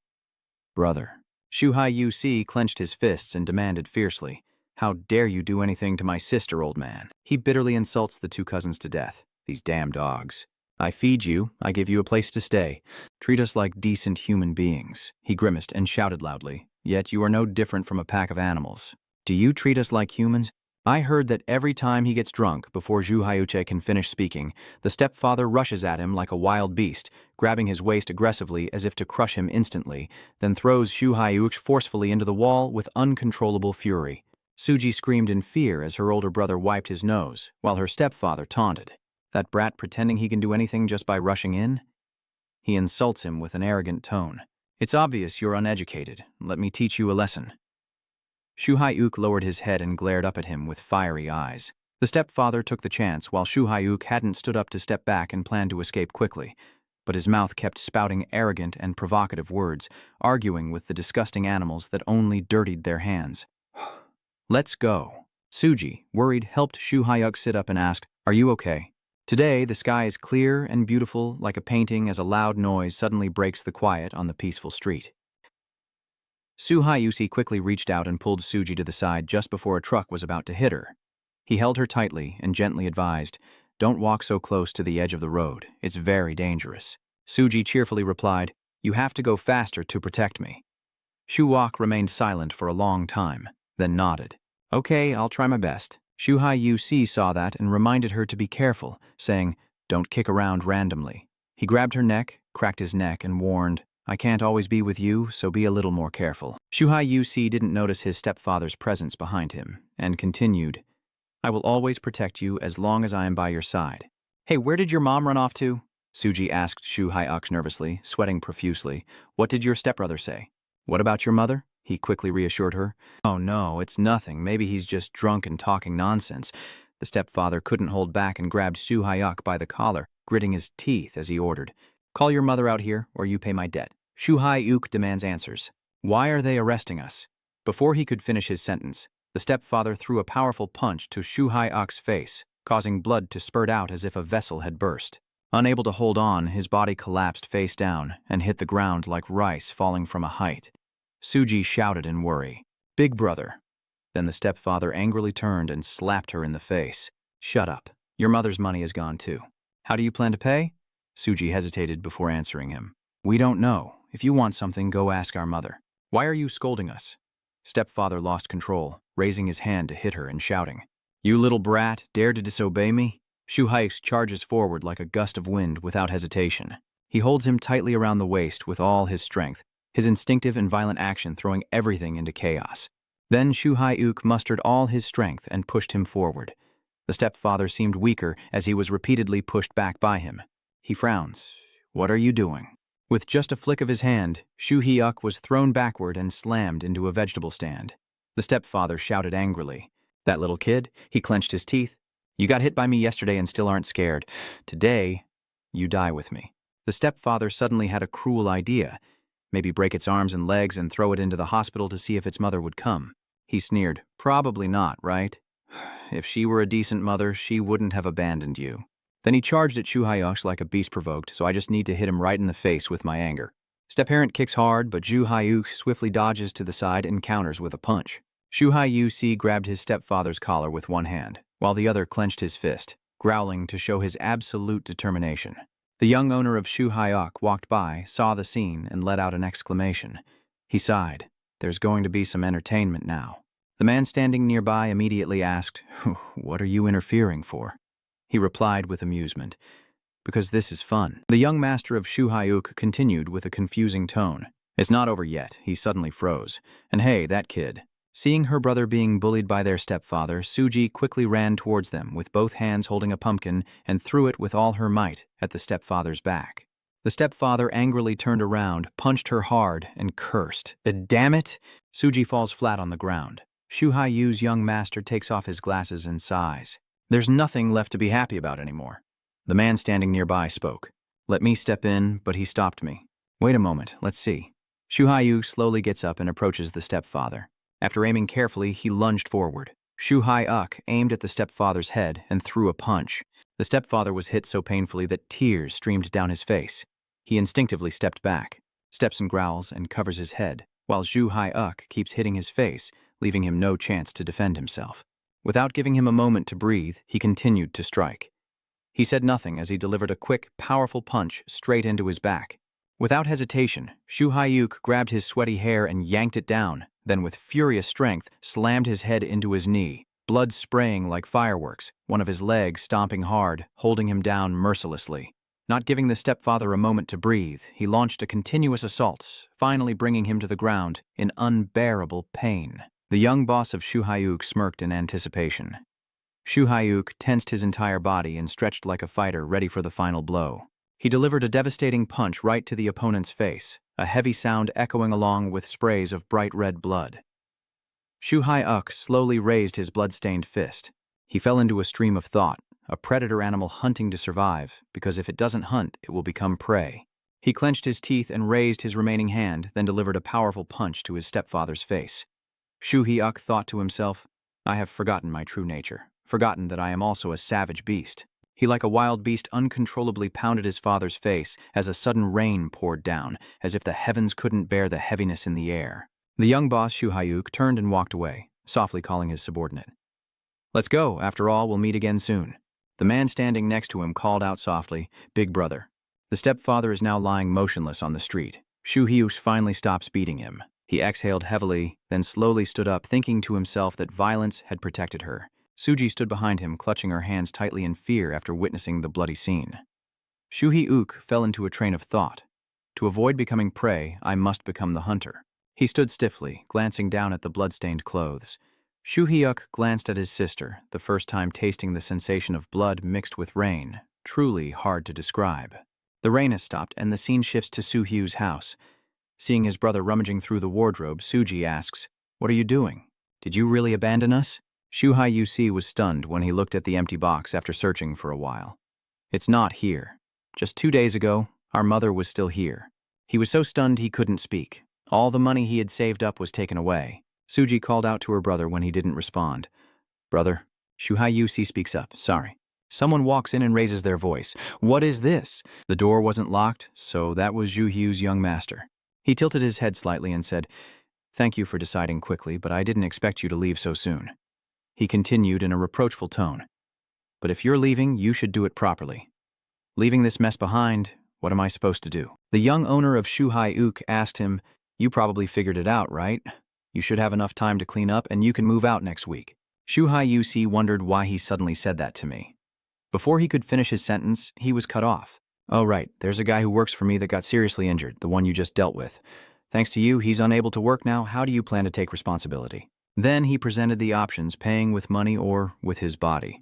Brother. Shu-hai-yu-si clenched his fists and demanded fiercely, how dare you do anything to my sister, old man? He bitterly insults the two cousins to death. These damn dogs. I feed you, I give you a place to stay. Treat us like decent human beings. He grimaced and shouted loudly, yet you are no different from a pack of animals. Do you treat us like humans? I heard that every time he gets drunk, before Zhu Hyuche can finish speaking, the stepfather rushes at him like a wild beast, grabbing his waist aggressively as if to crush him instantly, then throws Zhu Hyuche forcefully into the wall with uncontrollable fury. Suji screamed in fear as her older brother wiped his nose, while her stepfather taunted. That brat pretending he can do anything just by rushing in? He insults him with an arrogant tone. It's obvious you're uneducated. Let me teach you a lesson. Shu-hyuk lowered his head and glared up at him with fiery eyes. The stepfather took the chance while Shu-hyuk hadn't stood up to step back and planned to escape quickly, but his mouth kept spouting arrogant and provocative words, arguing with the disgusting animals that only dirtied their hands. Let's go. Suji, worried, helped Shu-hyuk sit up and asked, are you okay? Today, the sky is clear and beautiful like a painting as a loud noise suddenly breaks the quiet on the peaceful street. Soo-hyusi quickly reached out and pulled Suji to the side just before a truck was about to hit her. He held her tightly and gently advised, don't walk so close to the edge of the road. It's very dangerous. Suji cheerfully replied, you have to go faster to protect me. Shu-wok remained silent for a long time, then nodded. Okay, I'll try my best. Shu-hyusi saw that and reminded her to be careful, saying, don't kick around randomly. He grabbed her neck, cracked his neck, and warned, I can't always be with you, so be a little more careful. Shu-hyusi didn't notice his stepfather's presence behind him, and continued, I will always protect you as long as I am by your side. Hey, where did your mom run off to? Suji asked Shu-hyuk nervously, sweating profusely. What did your stepbrother say? What about your mother? He quickly reassured her. Oh no, it's nothing. Maybe he's just drunk and talking nonsense. The stepfather couldn't hold back and grabbed Shu-hyuk by the collar, gritting his teeth as he ordered, call your mother out here, or you pay my debt. Shu-hyuk demands answers. Why are they arresting us? Before he could finish his sentence, the stepfather threw a powerful punch to Shu-hyuk's face, causing blood to spurt out as if a vessel had burst. Unable to hold on, his body collapsed face down and hit the ground like rice falling from a height. Suji shouted in worry, Big brother. Then the stepfather angrily turned and slapped her in the face. Shut up. Your mother's money is gone too. How do you plan to pay? Suji hesitated before answering him. We don't know. If you want something, go ask our mother. Why are you scolding us? Stepfather lost control, raising his hand to hit her and shouting, You little brat, dare to disobey me? Shu-hyuk charges forward like a gust of wind without hesitation. He holds him tightly around the waist with all his strength, his instinctive and violent action throwing everything into chaos. Then Shu-hyuk mustered all his strength and pushed him forward. The stepfather seemed weaker as he was repeatedly pushed back by him. He frowns. What are you doing? With just a flick of his hand, Shu-hyuk was thrown backward and slammed into a vegetable stand. The stepfather shouted angrily. That little kid, he clenched his teeth. You got hit by me yesterday and still aren't scared. Today, you die with me. The stepfather suddenly had a cruel idea. Maybe break its arms and legs and throw it into the hospital to see if its mother would come. He sneered. Probably not, right? If she were a decent mother, she wouldn't have abandoned you. Then he charged at Shu-hyuk like a beast provoked, so I just need to hit him right in the face with my anger. Step-parent kicks hard, but Zhu Haiyu swiftly dodges to the side and counters with a punch. Shu Haiyu grabbed his stepfather's collar with one hand, while the other clenched his fist, growling to show his absolute determination. The young owner of Shu Haiok walked by, saw the scene, and let out an exclamation. He sighed. There's going to be some entertainment now. The man standing nearby immediately asked, "What are you interfering for?" He replied with amusement, "Because this is fun." The young master of Shu Haiuk continued with a confusing tone. "It's not over yet." He suddenly froze. "And hey, that kid." Seeing her brother being bullied by their stepfather, Suji quickly ran towards them with both hands holding a pumpkin and threw it with all her might at the stepfather's back. The stepfather angrily turned around, punched her hard, and cursed. "Damn it!" Suji falls flat on the ground. Shu Haiyu's young master takes off his glasses and sighs. There's nothing left to be happy about anymore. The man standing nearby spoke. "Let me step in," but he stopped me. "Wait a moment, let's see." Shu Haiyu slowly gets up and approaches the stepfather. After aiming carefully, he lunged forward. Shu Hai-uk aimed at the stepfather's head and threw a punch. The stepfather was hit so painfully that tears streamed down his face. He instinctively stepped back, steps and growls, and covers his head, while Zhu Hai-uk keeps hitting his face, leaving him no chance to defend himself. Without giving him a moment to breathe, he continued to strike. He said nothing as he delivered a quick, powerful punch straight into his back. Without hesitation, Shu Hai-uk grabbed his sweaty hair and yanked it down, then with furious strength slammed his head into his knee, blood spraying like fireworks, one of his legs stomping hard, holding him down mercilessly. Not giving the stepfather a moment to breathe, he launched a continuous assault, finally bringing him to the ground in unbearable pain. The young boss of Shu Hai-uk smirked in anticipation. Shu Hai-uk tensed his entire body and stretched like a fighter ready for the final blow. He delivered a devastating punch right to the opponent's face, a heavy sound echoing along with sprays of bright red blood. Shu Hai-uk slowly raised his blood-stained fist. He fell into a stream of thought, a predator animal hunting to survive, because if it doesn't hunt, it will become prey. He clenched his teeth and raised his remaining hand, then delivered a powerful punch to his stepfather's face. Shu Hai-uk thought to himself, "I have forgotten my true nature, forgotten that I am also a savage beast." He like a wild beast uncontrollably pounded his father's face as a sudden rain poured down, as if the heavens couldn't bear the heaviness in the air. The young boss, Shu Hai-uk, turned and walked away, softly calling his subordinate. "Let's go. After all, we'll meet again soon." The man standing next to him called out softly, "Big brother." The stepfather is now lying motionless on the street. Shu Hai-uk finally stops beating him. He exhaled heavily, then slowly stood up, thinking to himself that violence had protected her. Suji stood behind him, clutching her hands tightly in fear after witnessing the bloody scene. Shu Hai-uk fell into a train of thought. To avoid becoming prey, I must become the hunter. He stood stiffly, glancing down at the blood-stained clothes. Shu Hai-uk glanced at his sister, the first time tasting the sensation of blood mixed with rain, truly hard to describe. The rain has stopped, and the scene shifts to Soo Hyu's house. Seeing his brother rummaging through the wardrobe, Suji asks, "What are you doing? Did you really abandon us?" Shu Hai-uk was stunned when he looked at the empty box after searching for a while. "It's not here. Just 2 days ago, our mother was still here." He was so stunned he couldn't speak. All the money he had saved up was taken away. Suji called out to her brother when he didn't respond. "Brother." Shu Hai-uk speaks up, "Sorry." Someone walks in and raises their voice. "What is this?" The door wasn't locked, so that was Zhu Hyu's young master. He tilted his head slightly and said, "Thank you for deciding quickly, but I didn't expect you to leave so soon." He continued in a reproachful tone, "But if you're leaving, you should do it properly. Leaving this mess behind, what am I supposed to do?" The young owner of Shu Hai-uk asked him, "You probably figured it out, right? You should have enough time to clean up and you can move out next week." Shu Hai-uk wondered why he suddenly said that to me. Before he could finish his sentence, he was cut off. "Oh right, there's a guy who works for me that got seriously injured, the one you just dealt with. Thanks to you, he's unable to work now. How do you plan to take responsibility?" Then he presented the options, paying with money or with his body.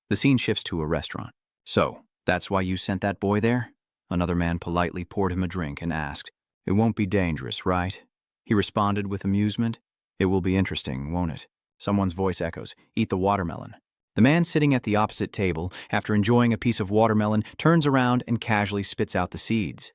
The scene shifts to a restaurant. "So, that's why you sent that boy there?" Another man politely poured him a drink and asked, "It won't be dangerous, right?" He responded with amusement, "It will be interesting, won't it?" Someone's voice echoes, "Eat the watermelon." The man sitting at the opposite table, after enjoying a piece of watermelon, turns around and casually spits out the seeds.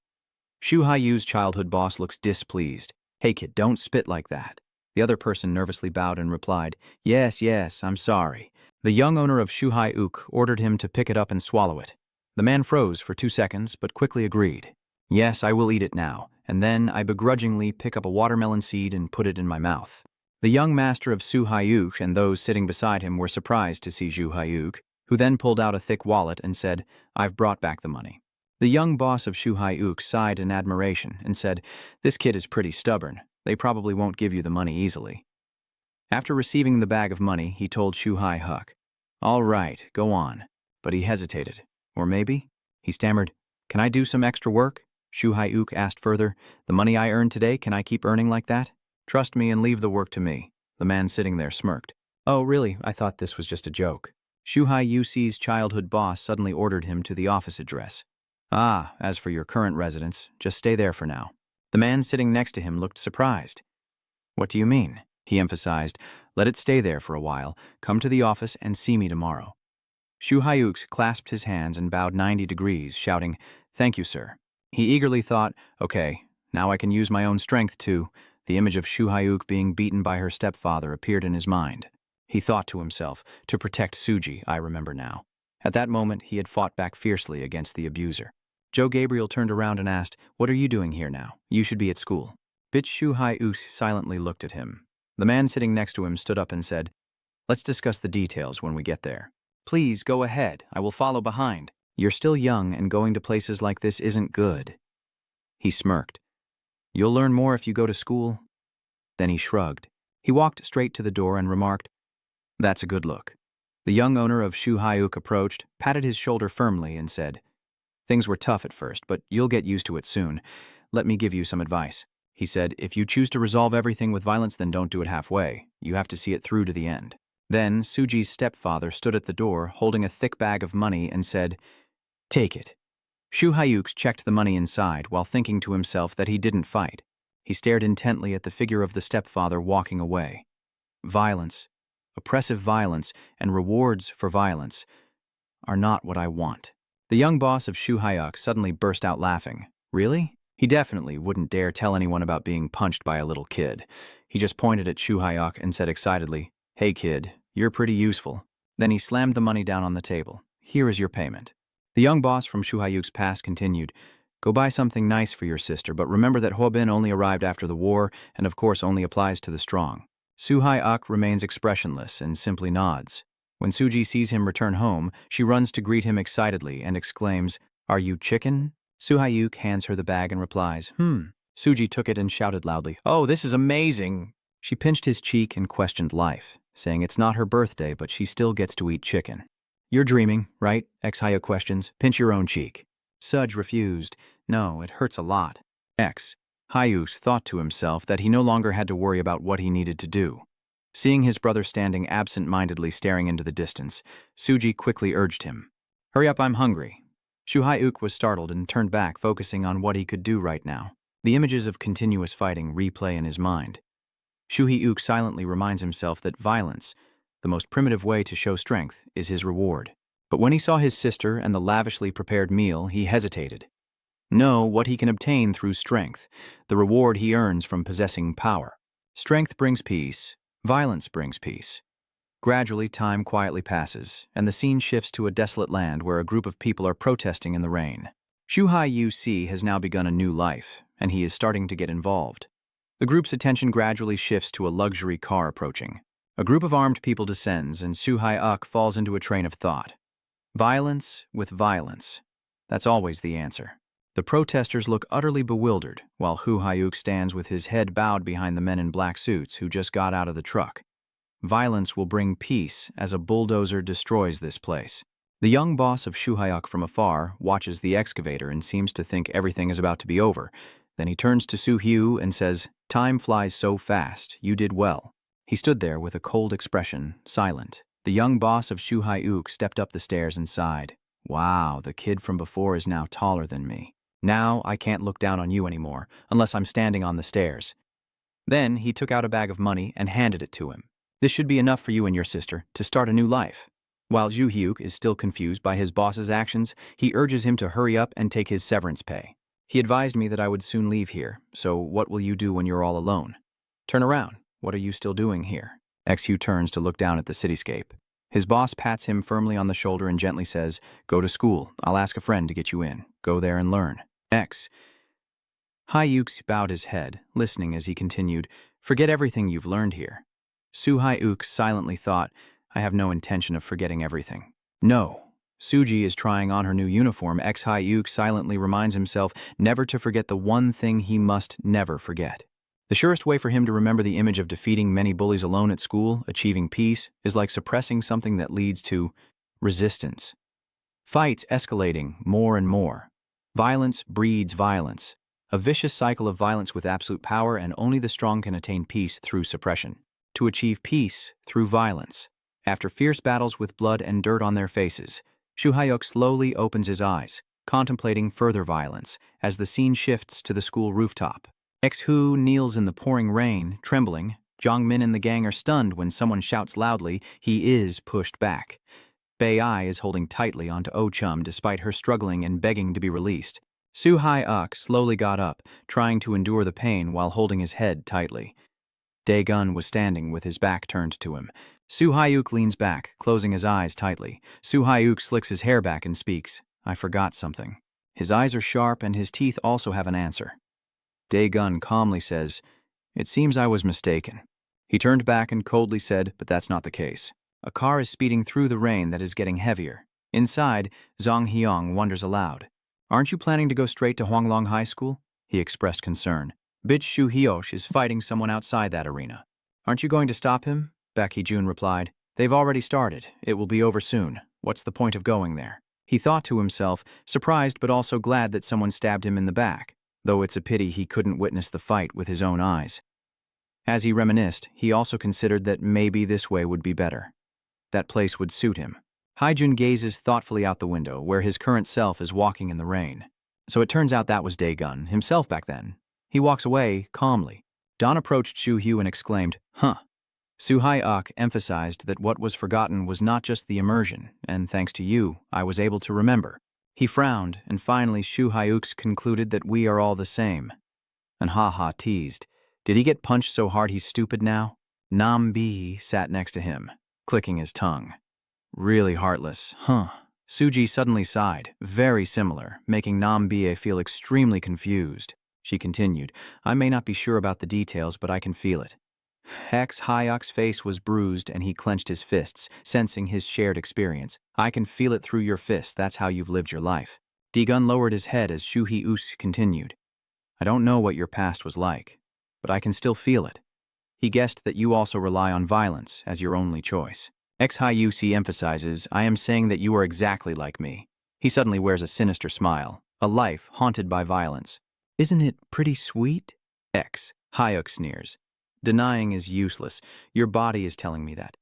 Shu Hai-uk's childhood boss looks displeased. "Hey kid, don't spit like that." The other person nervously bowed and replied, Yes, I'm sorry." The young owner of Shu Hai-uk ordered him to pick it up and swallow it. The man froze for 2 seconds, but quickly agreed. "Yes, I will eat it now. and then I begrudgingly pick up a watermelon seed and put it in my mouth. The young master of Su Hyuk and those sitting beside him were surprised to see Zhu Hyuk, who then pulled out a thick wallet and said, "I've brought back the money." The young boss of Shu Hyuk sighed in admiration and said, "This kid is pretty stubborn. They probably won't give you the money easily." After receiving the bag of money, he told Shu Hyuk, "All right, go on." But he hesitated. "Or maybe?" He stammered, "Can I do some extra work?" Shu Hyuk asked further, "The money I earned today, can I keep earning like that?" "Trust me and leave the work to me." The man sitting there smirked. "Oh, really? I thought this was just a joke." Shu Hyuk's childhood boss suddenly ordered him to the office address. "Ah, as for your current residence, just stay there for now." The man sitting next to him looked surprised. "What do you mean?" He emphasized, "Let it stay there for a while. Come to the office and see me tomorrow." Shu Hyuk clasped his hands and bowed 90 degrees, shouting, "Thank you, sir." He eagerly thought, "Okay, now I can use my own strength too." The image of Shu Hyuk being beaten by her stepfather appeared in his mind. He thought to himself, "To protect Suji, I remember now." At that moment, he had fought back fiercely against the abuser. Joe Gabriel turned around and asked, "What are you doing here now? You should be at school." Bitch Shu Hyuk silently looked at him. The man sitting next to him stood up and said, "Let's discuss the details when we get there." "Please, go ahead. I will follow behind." "You're still young and going to places like this isn't good." He smirked. "You'll learn more if you go to school." Then he shrugged. He walked straight to the door and remarked, "That's a good look." The young owner of Shu Hyuk approached, patted his shoulder firmly, and said, "Things were tough at first, but you'll get used to it soon. Let me give you some advice." He said, "If you choose to resolve everything with violence, then don't do it halfway. You have to see it through to the end." Then Suji's stepfather stood at the door, holding a thick bag of money, and said, "Take it." Shu Hyuk checked the money inside while thinking to himself that he didn't fight. He stared intently at the figure of the stepfather walking away. Violence, oppressive violence, and rewards for violence are not what I want. The young boss of Shu Hyuk suddenly burst out laughing. Really? He definitely wouldn't dare tell anyone about being punched by a little kid. He just pointed at Shu Hyuk and said excitedly, "Hey kid, you're pretty useful." Then he slammed the money down on the table. "Here is your payment." The young boss from Shu Hyuk's past continued, "Go buy something nice for your sister, but remember that Hwabin only arrived after the war and of course only applies to the strong." Su Hyuk remains expressionless and simply nods. When Suji sees him return home, she runs to greet him excitedly and exclaims, "Are you chicken?" Su Hyuk hands her the bag and replies, Suji took it and shouted loudly, "Oh, this is amazing!" She pinched his cheek and questioned life, saying it's not her birthday, but she still gets to eat chicken. "You're dreaming, right?" Hyuk questions. "Pinch your own cheek." Suj refused. "No, it hurts a lot." Hyuk thought to himself that he no longer had to worry about what he needed to do. Seeing his brother standing absent-mindedly staring into the distance, Suji quickly urged him, "Hurry up, I'm hungry." Shu Hyuk was startled and turned back, focusing on what he could do right now. The images of continuous fighting replay in his mind. Shu Hyuk silently reminds himself that violence, the most primitive way to show strength, is his reward. But when he saw his sister and the lavishly prepared meal, he hesitated. No, what he can obtain through strength, the reward he earns from possessing power. Strength brings peace, violence brings peace. Gradually, time quietly passes, and the scene shifts to a desolate land where a group of people are protesting in the rain. Shu Hyuk has now begun a new life, and he is starting to get involved. The group's attention gradually shifts to a luxury car approaching. A group of armed people descends, and Shu Hyuk falls into a train of thought. Violence with violence. That's always the answer. The protesters look utterly bewildered, while Hu Hyuk stands with his head bowed behind the men in black suits who just got out of the truck. Violence will bring peace as a bulldozer destroys this place. The young boss of Shu Hyuk from afar watches the excavator and seems to think everything is about to be over. Then he turns to Su Hyu and says, "Time flies so fast, you did well." He stood there with a cold expression, silent. The young boss of Shu Hyuk stepped up the stairs and sighed. "Wow, the kid from before is now taller than me. Now I can't look down on you anymore, unless I'm standing on the stairs." Then he took out a bag of money and handed it to him. "This should be enough for you and your sister to start a new life." While Zhu Hyuk is still confused by his boss's actions, he urges him to hurry up and take his severance pay. "He advised me that I would soon leave here, so what will you do when you're all alone?" "Turn around. What are you still doing here?" Hyu turns to look down at the cityscape. His boss pats him firmly on the shoulder and gently says, "Go to school. I'll ask a friend to get you in. Go there and learn." Hyuk bowed his head, listening as he continued, "Forget everything you've learned here." Su Hyuk silently thought, "I have no intention of forgetting everything." No. Suji is trying on her new uniform. Hyuk silently reminds himself never to forget the one thing he must never forget. The surest way for him to remember the image of defeating many bullies alone at school, achieving peace, is like suppressing something that leads to resistance. Fights escalating more and more. Violence breeds violence. A vicious cycle of violence with absolute power, and only the strong can attain peace through suppression. To achieve peace through violence. After fierce battles with blood and dirt on their faces, Shu Hyuk slowly opens his eyes, contemplating further violence, as the scene shifts to the school rooftop. Hu kneels in the pouring rain, trembling. Jongmin and the gang are stunned when someone shouts loudly, he is pushed back. Bei is holding tightly onto Oh-chum despite her struggling and begging to be released. Su Hyuk slowly got up, trying to endure the pain while holding his head tightly. Dae-gun was standing with his back turned to him. Su Hyuk leans back, closing his eyes tightly. Su Hyuk slicks his hair back and speaks, "I forgot something." His eyes are sharp and his teeth also have an answer. Dae-gun calmly says, "It seems I was mistaken." He turned back and coldly said, "But that's not the case." A car is speeding through the rain that is getting heavier. Inside, Zhang Hyong wonders aloud, "Aren't you planning to go straight to Huanglong High School?" He expressed concern. "Bitch Shu Hyosh is fighting someone outside that arena." "Aren't you going to stop him?" Baek Hee-jun replied. "They've already started. It will be over soon. What's the point of going there?" He thought to himself, surprised but also glad that someone stabbed him in the back, though it's a pity he couldn't witness the fight with his own eyes. As he reminisced, he also considered that maybe this way would be better. That place would suit him. Haijun gazes thoughtfully out the window, where his current self is walking in the rain. So it turns out that was Dae-gun, himself back then. He walks away, calmly. Don approached Shu Hyu and exclaimed, "Huh." Su Hyuk emphasized that what was forgotten was not just the immersion, and thanks to you, I was able to remember. He frowned, and finally Shu Hyuk concluded that we are all the same. And Ha teased. Did he get punched so hard he's stupid now? Nam Bi sat next to him, clicking his tongue. Really heartless, huh? Suji suddenly sighed, very similar, making Nam Bi feel extremely confused. She continued, "I may not be sure about the details, but I can feel it." Hyuk's face was bruised and he clenched his fists, sensing his shared experience. "I can feel it through your fists, that's how you've lived your life." Dae-gun lowered his head as Shu Hyu continued. "I don't know what your past was like, but I can still feel it." He guessed that you also rely on violence as your only choice. Hyuk emphasizes, "I am saying that you are exactly like me." He suddenly wears a sinister smile, a life haunted by violence. "Isn't it pretty sweet?" Hyuk sneers. "Denying is useless. Your body is telling me that.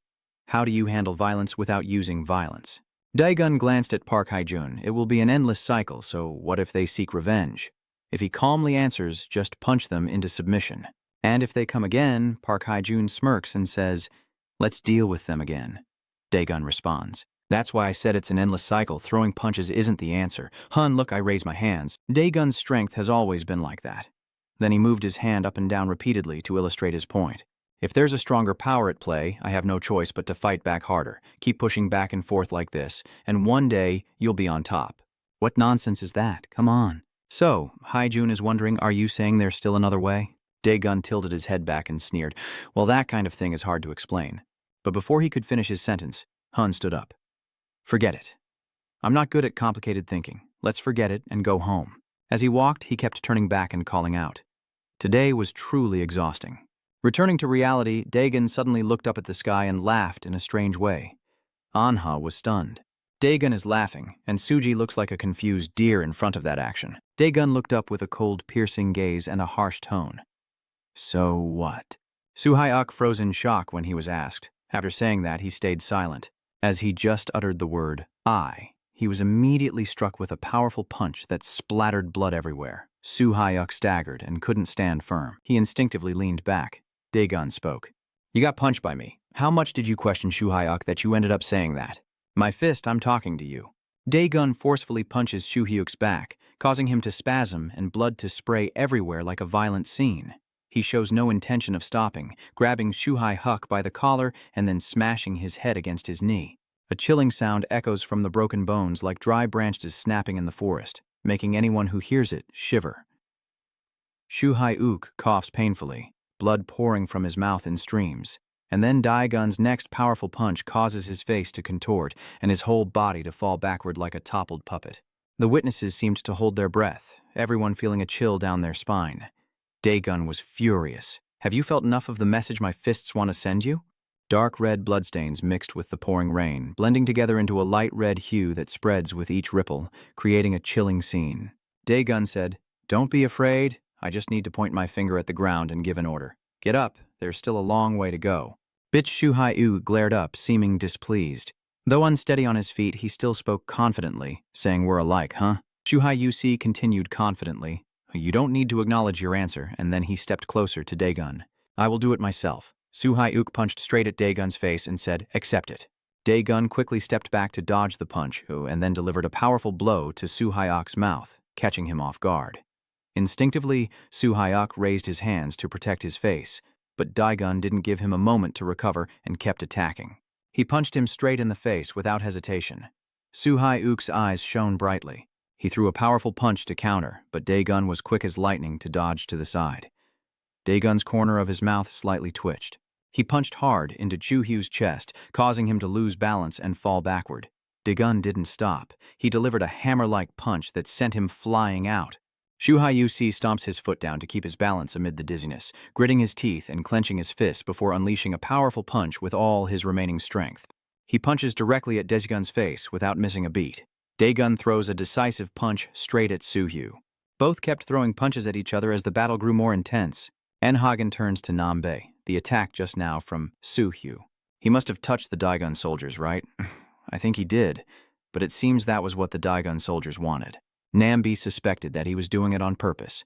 How do you handle violence without using violence?" Dae-gun glanced at Park Hae-jun. "It will be an endless cycle, so what if they seek revenge?" If he calmly answers, "Just punch them into submission." And if they come again, Park Hae-jun smirks and says, "Let's deal with them again." Dae-gun responds, "That's why I said it's an endless cycle. Throwing punches isn't the answer. Hun, look, I raise my hands." Dae-gun's strength has always been like that. Then he moved his hand up and down repeatedly to illustrate his point. "If there's a stronger power at play, I have no choice but to fight back harder. Keep pushing back and forth like this, and one day you'll be on top." What nonsense is that? Come on. So, Hae-jun is wondering, are you saying there's still another way? Dae-gun tilted his head back and sneered. "Well, that kind of thing is hard to explain." But before he could finish his sentence, Hun stood up. "Forget it. I'm not good at complicated thinking. Let's forget it and go home." As he walked, he kept turning back and calling out. Today was truly exhausting. Returning to reality, Dae-gun suddenly looked up at the sky and laughed in a strange way. Anha was stunned. Dae-gun is laughing, and Suji looks like a confused deer in front of that action. Dae-gun looked up with a cold, piercing gaze and a harsh tone. "So what?" Su Hyuk froze in shock when he was asked. After saying that, he stayed silent. As he just uttered the word, "I," he was immediately struck with a powerful punch that splattered blood everywhere. Su Hyuk staggered and couldn't stand firm. He instinctively leaned back. Dae-gun spoke. "You got punched by me. How much did you question Shu Hyuk that you ended up saying that?" "My fist, I'm talking to you." Dae-gun forcefully punches Shu Hyuk's back, causing him to spasm and blood to spray everywhere like a violent scene. He shows no intention of stopping, grabbing Shu Hyuk by the collar and then smashing his head against his knee. A chilling sound echoes from the broken bones like dry branches snapping in the forest, making anyone who hears it shiver. Shu Hai-uk coughs painfully, blood pouring from his mouth in streams. And then Dae-gun's next powerful punch causes his face to contort and his whole body to fall backward like a toppled puppet. The witnesses seemed to hold their breath, everyone feeling a chill down their spine. Dae-gun was furious. "Have you felt enough of the message my fists want to send you?" Dark red bloodstains mixed with the pouring rain, blending together into a light red hue that spreads with each ripple, creating a chilling scene. Dae-gun said, "Don't be afraid. I just need to point my finger at the ground and give an order. Get up, there's still a long way to go." Bitch Shu Hai-uk glared up, seeming displeased. Though unsteady on his feet, he still spoke confidently, saying, "We're alike, huh?" Shu Hai-uk continued confidently, "You don't need to acknowledge your answer," and then he stepped closer to Dae-gun. "I will do it myself." Shu Hai-uk punched straight at Dae-gun's face and said, "Accept it." Dae-gun quickly stepped back to dodge the punch, and then delivered a powerful blow to Shu Hai-uk's mouth, catching him off guard. Instinctively, Shu Hai-uk raised his hands to protect his face, but Dae-gun didn't give him a moment to recover and kept attacking. He punched him straight in the face without hesitation. Shu Hai-uk's eyes shone brightly. He threw a powerful punch to counter, but Dae-gun was quick as lightning to dodge to the side. Dae-gun's corner of his mouth slightly twitched. He punched hard into Ju-hyu's chest, causing him to lose balance and fall backward. Dae-gun didn't stop. He delivered a hammer-like punch that sent him flying out. Shu Hai-uk stomps his foot down to keep his balance amid the dizziness, gritting his teeth and clenching his fists before unleashing a powerful punch with all his remaining strength. He punches directly at Dae-gun's face without missing a beat. Dae-gun throws a decisive punch straight at Soo-hyu. Both kept throwing punches at each other as the battle grew more intense. En-hagen turns to Nambae, the attack just now from Soo-hyu. "He must have touched the Dae-gun soldiers, right?" "I think he did, but it seems that was what the Dae-gun soldiers wanted." Nambae suspected that he was doing it on purpose.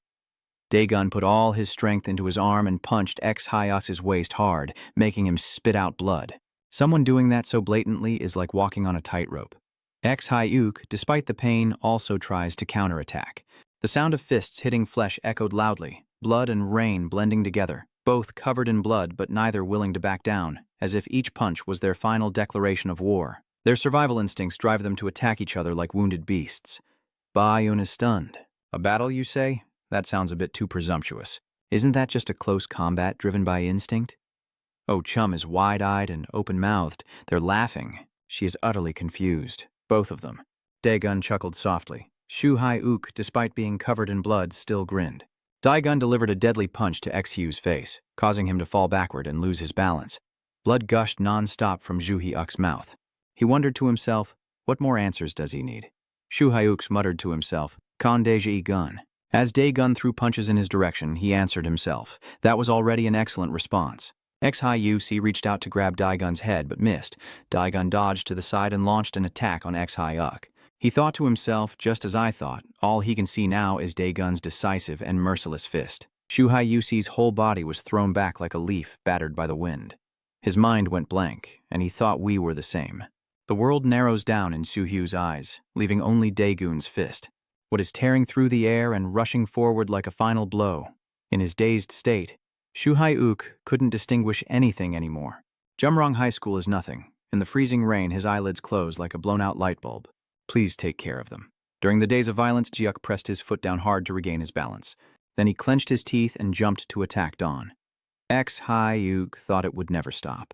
Dae-gun put all his strength into his arm and punched X-Hyak's waist hard, making him spit out blood. Someone doing that so blatantly is like walking on a tightrope. X-Hyuk, despite the pain, also tries to counterattack. The sound of fists hitting flesh echoed loudly, blood and rain blending together, both covered in blood but neither willing to back down, as if each punch was their final declaration of war. Their survival instincts drive them to attack each other like wounded beasts. Ba-yun is stunned. "A battle, you say? That sounds a bit too presumptuous. Isn't that just a close combat driven by instinct?" Oh Chum is wide-eyed and open-mouthed. They're laughing. She is utterly confused. Both of them. Dae-gun chuckled softly. Shu Hai-uk, despite being covered in blood, still grinned. Dae-gun delivered a deadly punch to X-Hyu's face, causing him to fall backward and lose his balance. Blood gushed non-stop from Ju-hyuk's mouth. He wondered to himself, what more answers does he need? Shu Hai-uk muttered to himself, "Con Dae-gun." As Dae-gun threw punches in his direction, he answered himself. That was already an excellent response. X-Hyuk reached out to grab Dae-gun's head but missed. Dae-gun dodged to the side and launched an attack on X-Hyuk. He thought to himself, just as I thought, all he can see now is Dae-gun's decisive and merciless fist. Shu Hai-uk's whole body was thrown back like a leaf battered by the wind. His mind went blank, and he thought we were the same. The world narrows down in Soo-hyu's eyes, leaving only Dae-gun's fist. What is tearing through the air and rushing forward like a final blow. In his dazed state, Shu Hai-uk couldn't distinguish anything anymore. Jumrong High School is nothing. In the freezing rain, his eyelids closed like a blown-out light bulb. Please take care of them. During the days of violence, Jiuk pressed his foot down hard to regain his balance. Then he clenched his teeth and jumped to attack Dawn. X-Hyuk thought it would never stop.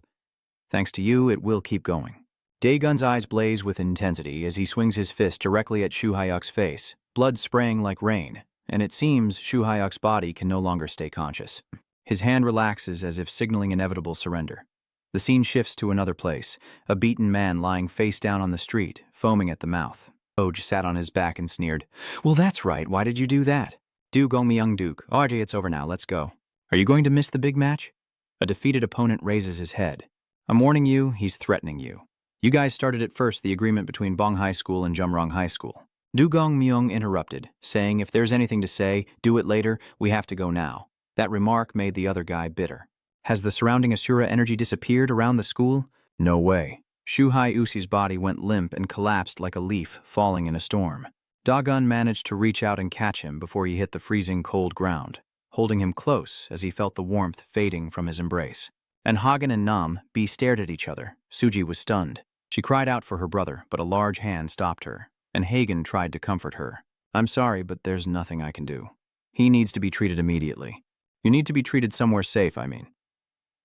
Thanks to you, it will keep going. Dae-gun's eyes blaze with intensity as he swings his fist directly at Shu Hai-uk's face, blood spraying like rain, and it seems Shu Hai-uk's body can no longer stay conscious. His hand relaxes as if signaling inevitable surrender. The scene shifts to another place, a beaten man lying face down on the street, foaming at the mouth. Oj sat on his back and sneered, "Well, that's right, why did you do that? Do Gong Myung Duke. RJ, it's over now, let's go. Are you going to miss the big match?" A defeated opponent raises his head. "I'm warning you, he's threatening you. You guys started at first the agreement between Bong High School and Jumrong High School." Du Gong Myung interrupted, saying, "If there's anything to say, do it later, we have to go now." That remark made the other guy bitter. Has the surrounding Asura energy disappeared around the school? No way. Shu Hai-uk's body went limp and collapsed like a leaf falling in a storm. Dae-gun managed to reach out and catch him before he hit the freezing cold ground, holding him close as he felt the warmth fading from his embrace. And Hagen and Nam-bi stared at each other. Suji was stunned. She cried out for her brother, but a large hand stopped her, and Hagen tried to comfort her. "I'm sorry, but there's nothing I can do." He needs to be treated immediately. You need to be treated somewhere safe, I mean.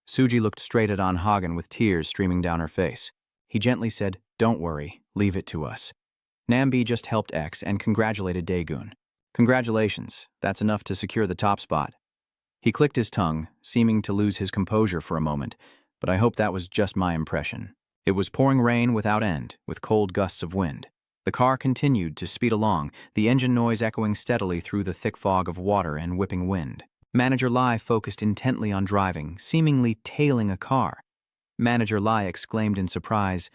Suji looked straight at An Hagen with tears streaming down her face. He gently said, "Don't worry, leave it to us." Nambi just helped X and congratulated Daegun. "Congratulations, that's enough to secure the top spot." He clicked his tongue, seeming to lose his composure for a moment, but I hope that was just my impression. It was pouring rain without end, with cold gusts of wind. The car continued to speed along, the engine noise echoing steadily through the thick fog of water and whipping wind. Manager Lai focused intently on driving, seemingly tailing a car. Manager Lai exclaimed in surprise,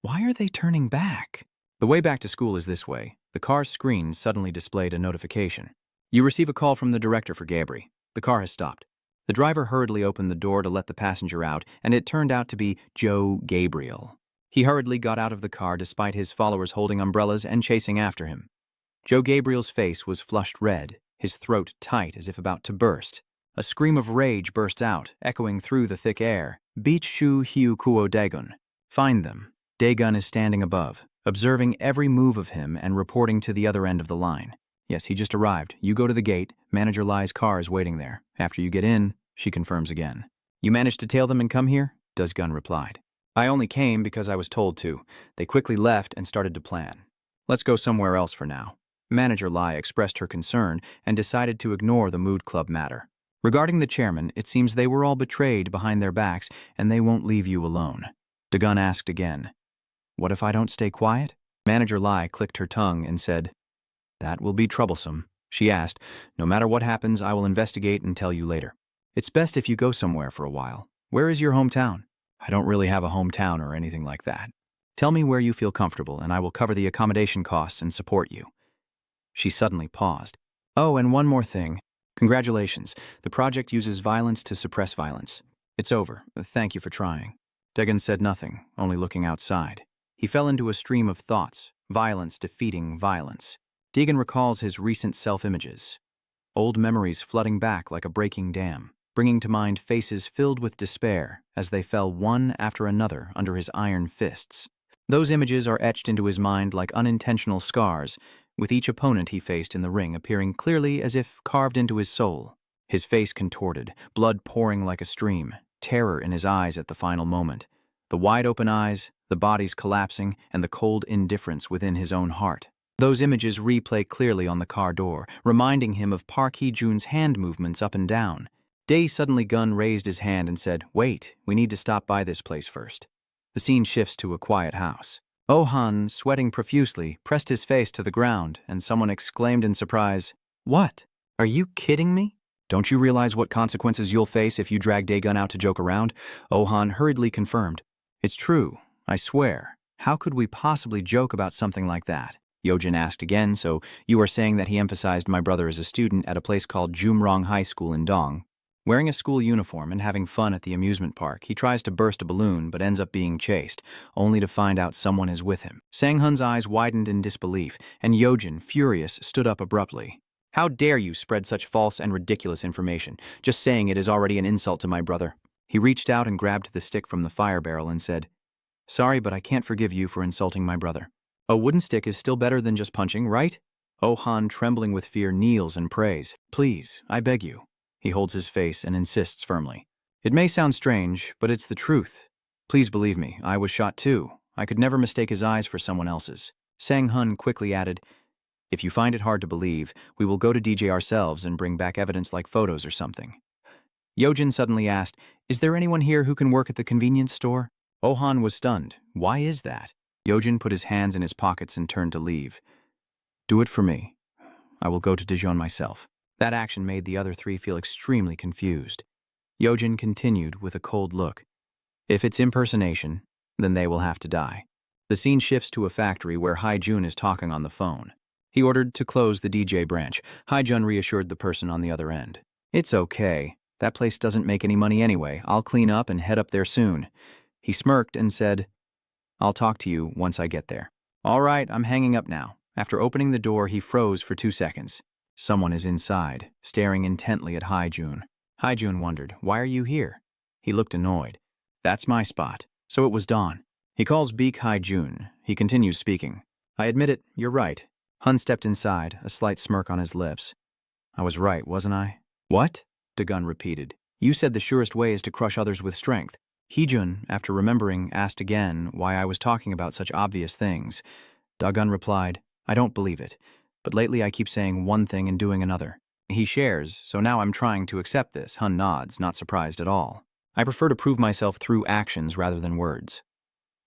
"Why are they turning back?" "The way back to school is this way." The car's screen suddenly displayed a notification. "You receive a call from the director for Gabri. The car has stopped." The driver hurriedly opened the door to let the passenger out, and it turned out to be Joe Gabriel. He hurriedly got out of the car despite his followers holding umbrellas and chasing after him. Joe Gabriel's face was flushed red, his throat tight as if about to burst. A scream of rage burst out, echoing through the thick air. "Beach Shu Hiu Kuo Daegun. Find them." Daegun is standing above, observing every move of him and reporting to the other end of the line. "Yes, he just arrived. You go to the gate. Manager Lai's car is waiting there. After you get in," she confirms again. "You managed to tail them and come here?" Daegun replied. "I only came because I was told to. They quickly left and started to plan. Let's go somewhere else for now." Manager Lai expressed her concern and decided to ignore the mood club matter. "Regarding the chairman, it seems they were all betrayed behind their backs and they won't leave you alone." Daegun asked again, "What if I don't stay quiet?" Manager Lai clicked her tongue and said, "That will be troublesome." She asked, "No matter what happens, I will investigate and tell you later. It's best if you go somewhere for a while. Where is your hometown?" "I don't really have a hometown or anything like that. Tell me where you feel comfortable and I will cover the accommodation costs and support you." She suddenly paused. "Oh, and one more thing. Congratulations. The project uses violence to suppress violence. It's over. Thank you for trying." Daegun said nothing, only looking outside. He fell into a stream of thoughts, violence defeating violence. Daegun recalls his recent self-images. Old memories flooding back like a breaking dam, bringing to mind faces filled with despair as they fell one after another under his iron fists. Those images are etched into his mind like unintentional scars, with each opponent he faced in the ring appearing clearly as if carved into his soul. His face contorted, blood pouring like a stream, terror in his eyes at the final moment. The wide-open eyes, the bodies collapsing, and the cold indifference within his own heart. Those images replay clearly on the car door, reminding him of Park Hee-jun's hand movements up and down. Dae suddenly Gun raised his hand and said, "Wait, we need to stop by this place first." The scene shifts to a quiet house. Oh-han, sweating profusely, pressed his face to the ground, and someone exclaimed in surprise, "What? Are you kidding me? Don't you realize what consequences you'll face if you drag Daegun out to joke around?" Oh-han hurriedly confirmed. "It's true, I swear. How could we possibly joke about something like that?" Yojin asked again, "So you are saying that he emphasized my brother as a student at a place called Jumrong High School in Dong? Wearing a school uniform and having fun at the amusement park, he tries to burst a balloon but ends up being chased, only to find out someone is with him." Sang-hun's eyes widened in disbelief, and Yojin, furious, stood up abruptly. "How dare you spread such false and ridiculous information? Just saying it is already an insult to my brother." He reached out and grabbed the stick from the fire barrel and said, "Sorry, but I can't forgive you for insulting my brother. A wooden stick is still better than just punching, right?" Oh-han, trembling with fear, kneels and prays. "Please, I beg you." He holds his face and insists firmly. "It may sound strange, but it's the truth. Please believe me, I was shot too. I could never mistake his eyes for someone else's." Sang-hun quickly added, "If you find it hard to believe, we will go to DJ ourselves and bring back evidence like photos or something." Yojin suddenly asked, "Is there anyone here who can work at the convenience store?" Oh-han was stunned. "Why is that?" Yojin put his hands in his pockets and turned to leave. "Do it for me. I will go to Dijon myself." That action made the other three feel extremely confused. Yojin continued with a cold look. "If it's impersonation, then they will have to die." The scene shifts to a factory where Haijun is talking on the phone. He ordered to close the DJ branch. Haijun reassured the person on the other end. "It's okay. That place doesn't make any money anyway. I'll clean up and head up there soon." He smirked and said, "I'll talk to you once I get there." "All right, I'm hanging up now." After opening the door, he froze for 2 seconds. Someone is inside, staring intently at Haijun. Haijun wondered, "Why are you here?" He looked annoyed. "That's my spot." So it was Dawn. He calls Beak Haijun. He continues speaking. "I admit it, you're right." Hun stepped inside, a slight smirk on his lips. I was right, wasn't I? What? Dagun repeated. You said the surest way is to crush others with strength. Heejun, after remembering, asked again why I was talking about such obvious things. Dagun replied, I don't believe it, but lately I keep saying one thing and doing another. He shares, so now I'm trying to accept this. Hun nods, not surprised at all. I prefer to prove myself through actions rather than words.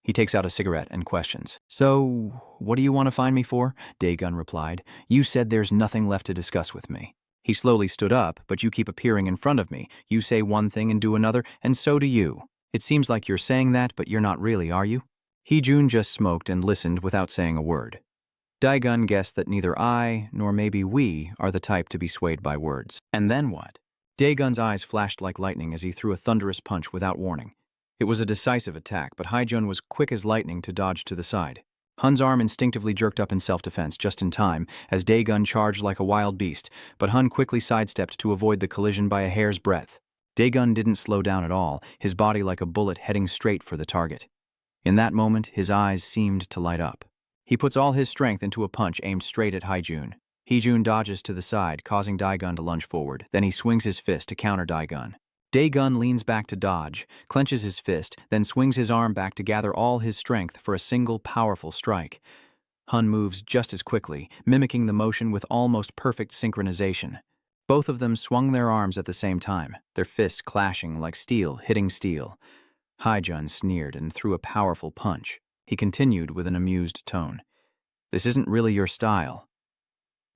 He takes out a cigarette and questions. So, what do you want to find me for? Dagun replied. You said there's nothing left to discuss with me. He slowly stood up, but you keep appearing in front of me. You say one thing and do another, and so do you. It seems like you're saying that, but you're not really, are you? Heejun just smoked and listened without saying a word. Dagun guessed that neither I, nor maybe we, are the type to be swayed by words. And then what? Dagun's eyes flashed like lightning as he threw a thunderous punch without warning. It was a decisive attack, but Haijun was quick as lightning to dodge to the side. Hun's arm instinctively jerked up in self-defense just in time as Dagun charged like a wild beast, but Hun quickly sidestepped to avoid the collision by a hair's breadth. Dagun didn't slow down at all, his body like a bullet heading straight for the target. In that moment, his eyes seemed to light up. He puts all his strength into a punch aimed straight at Haijun. Heejun dodges to the side, causing Dagun to lunge forward. Then he swings his fist to counter Dagun. Dagun leans back to dodge, clenches his fist, then swings his arm back to gather all his strength for a single powerful strike. Hun moves just as quickly, mimicking the motion with almost perfect synchronization. Both of them swung their arms at the same time, their fists clashing like steel hitting steel. Haijun sneered and threw a powerful punch. He continued with an amused tone. This isn't really your style.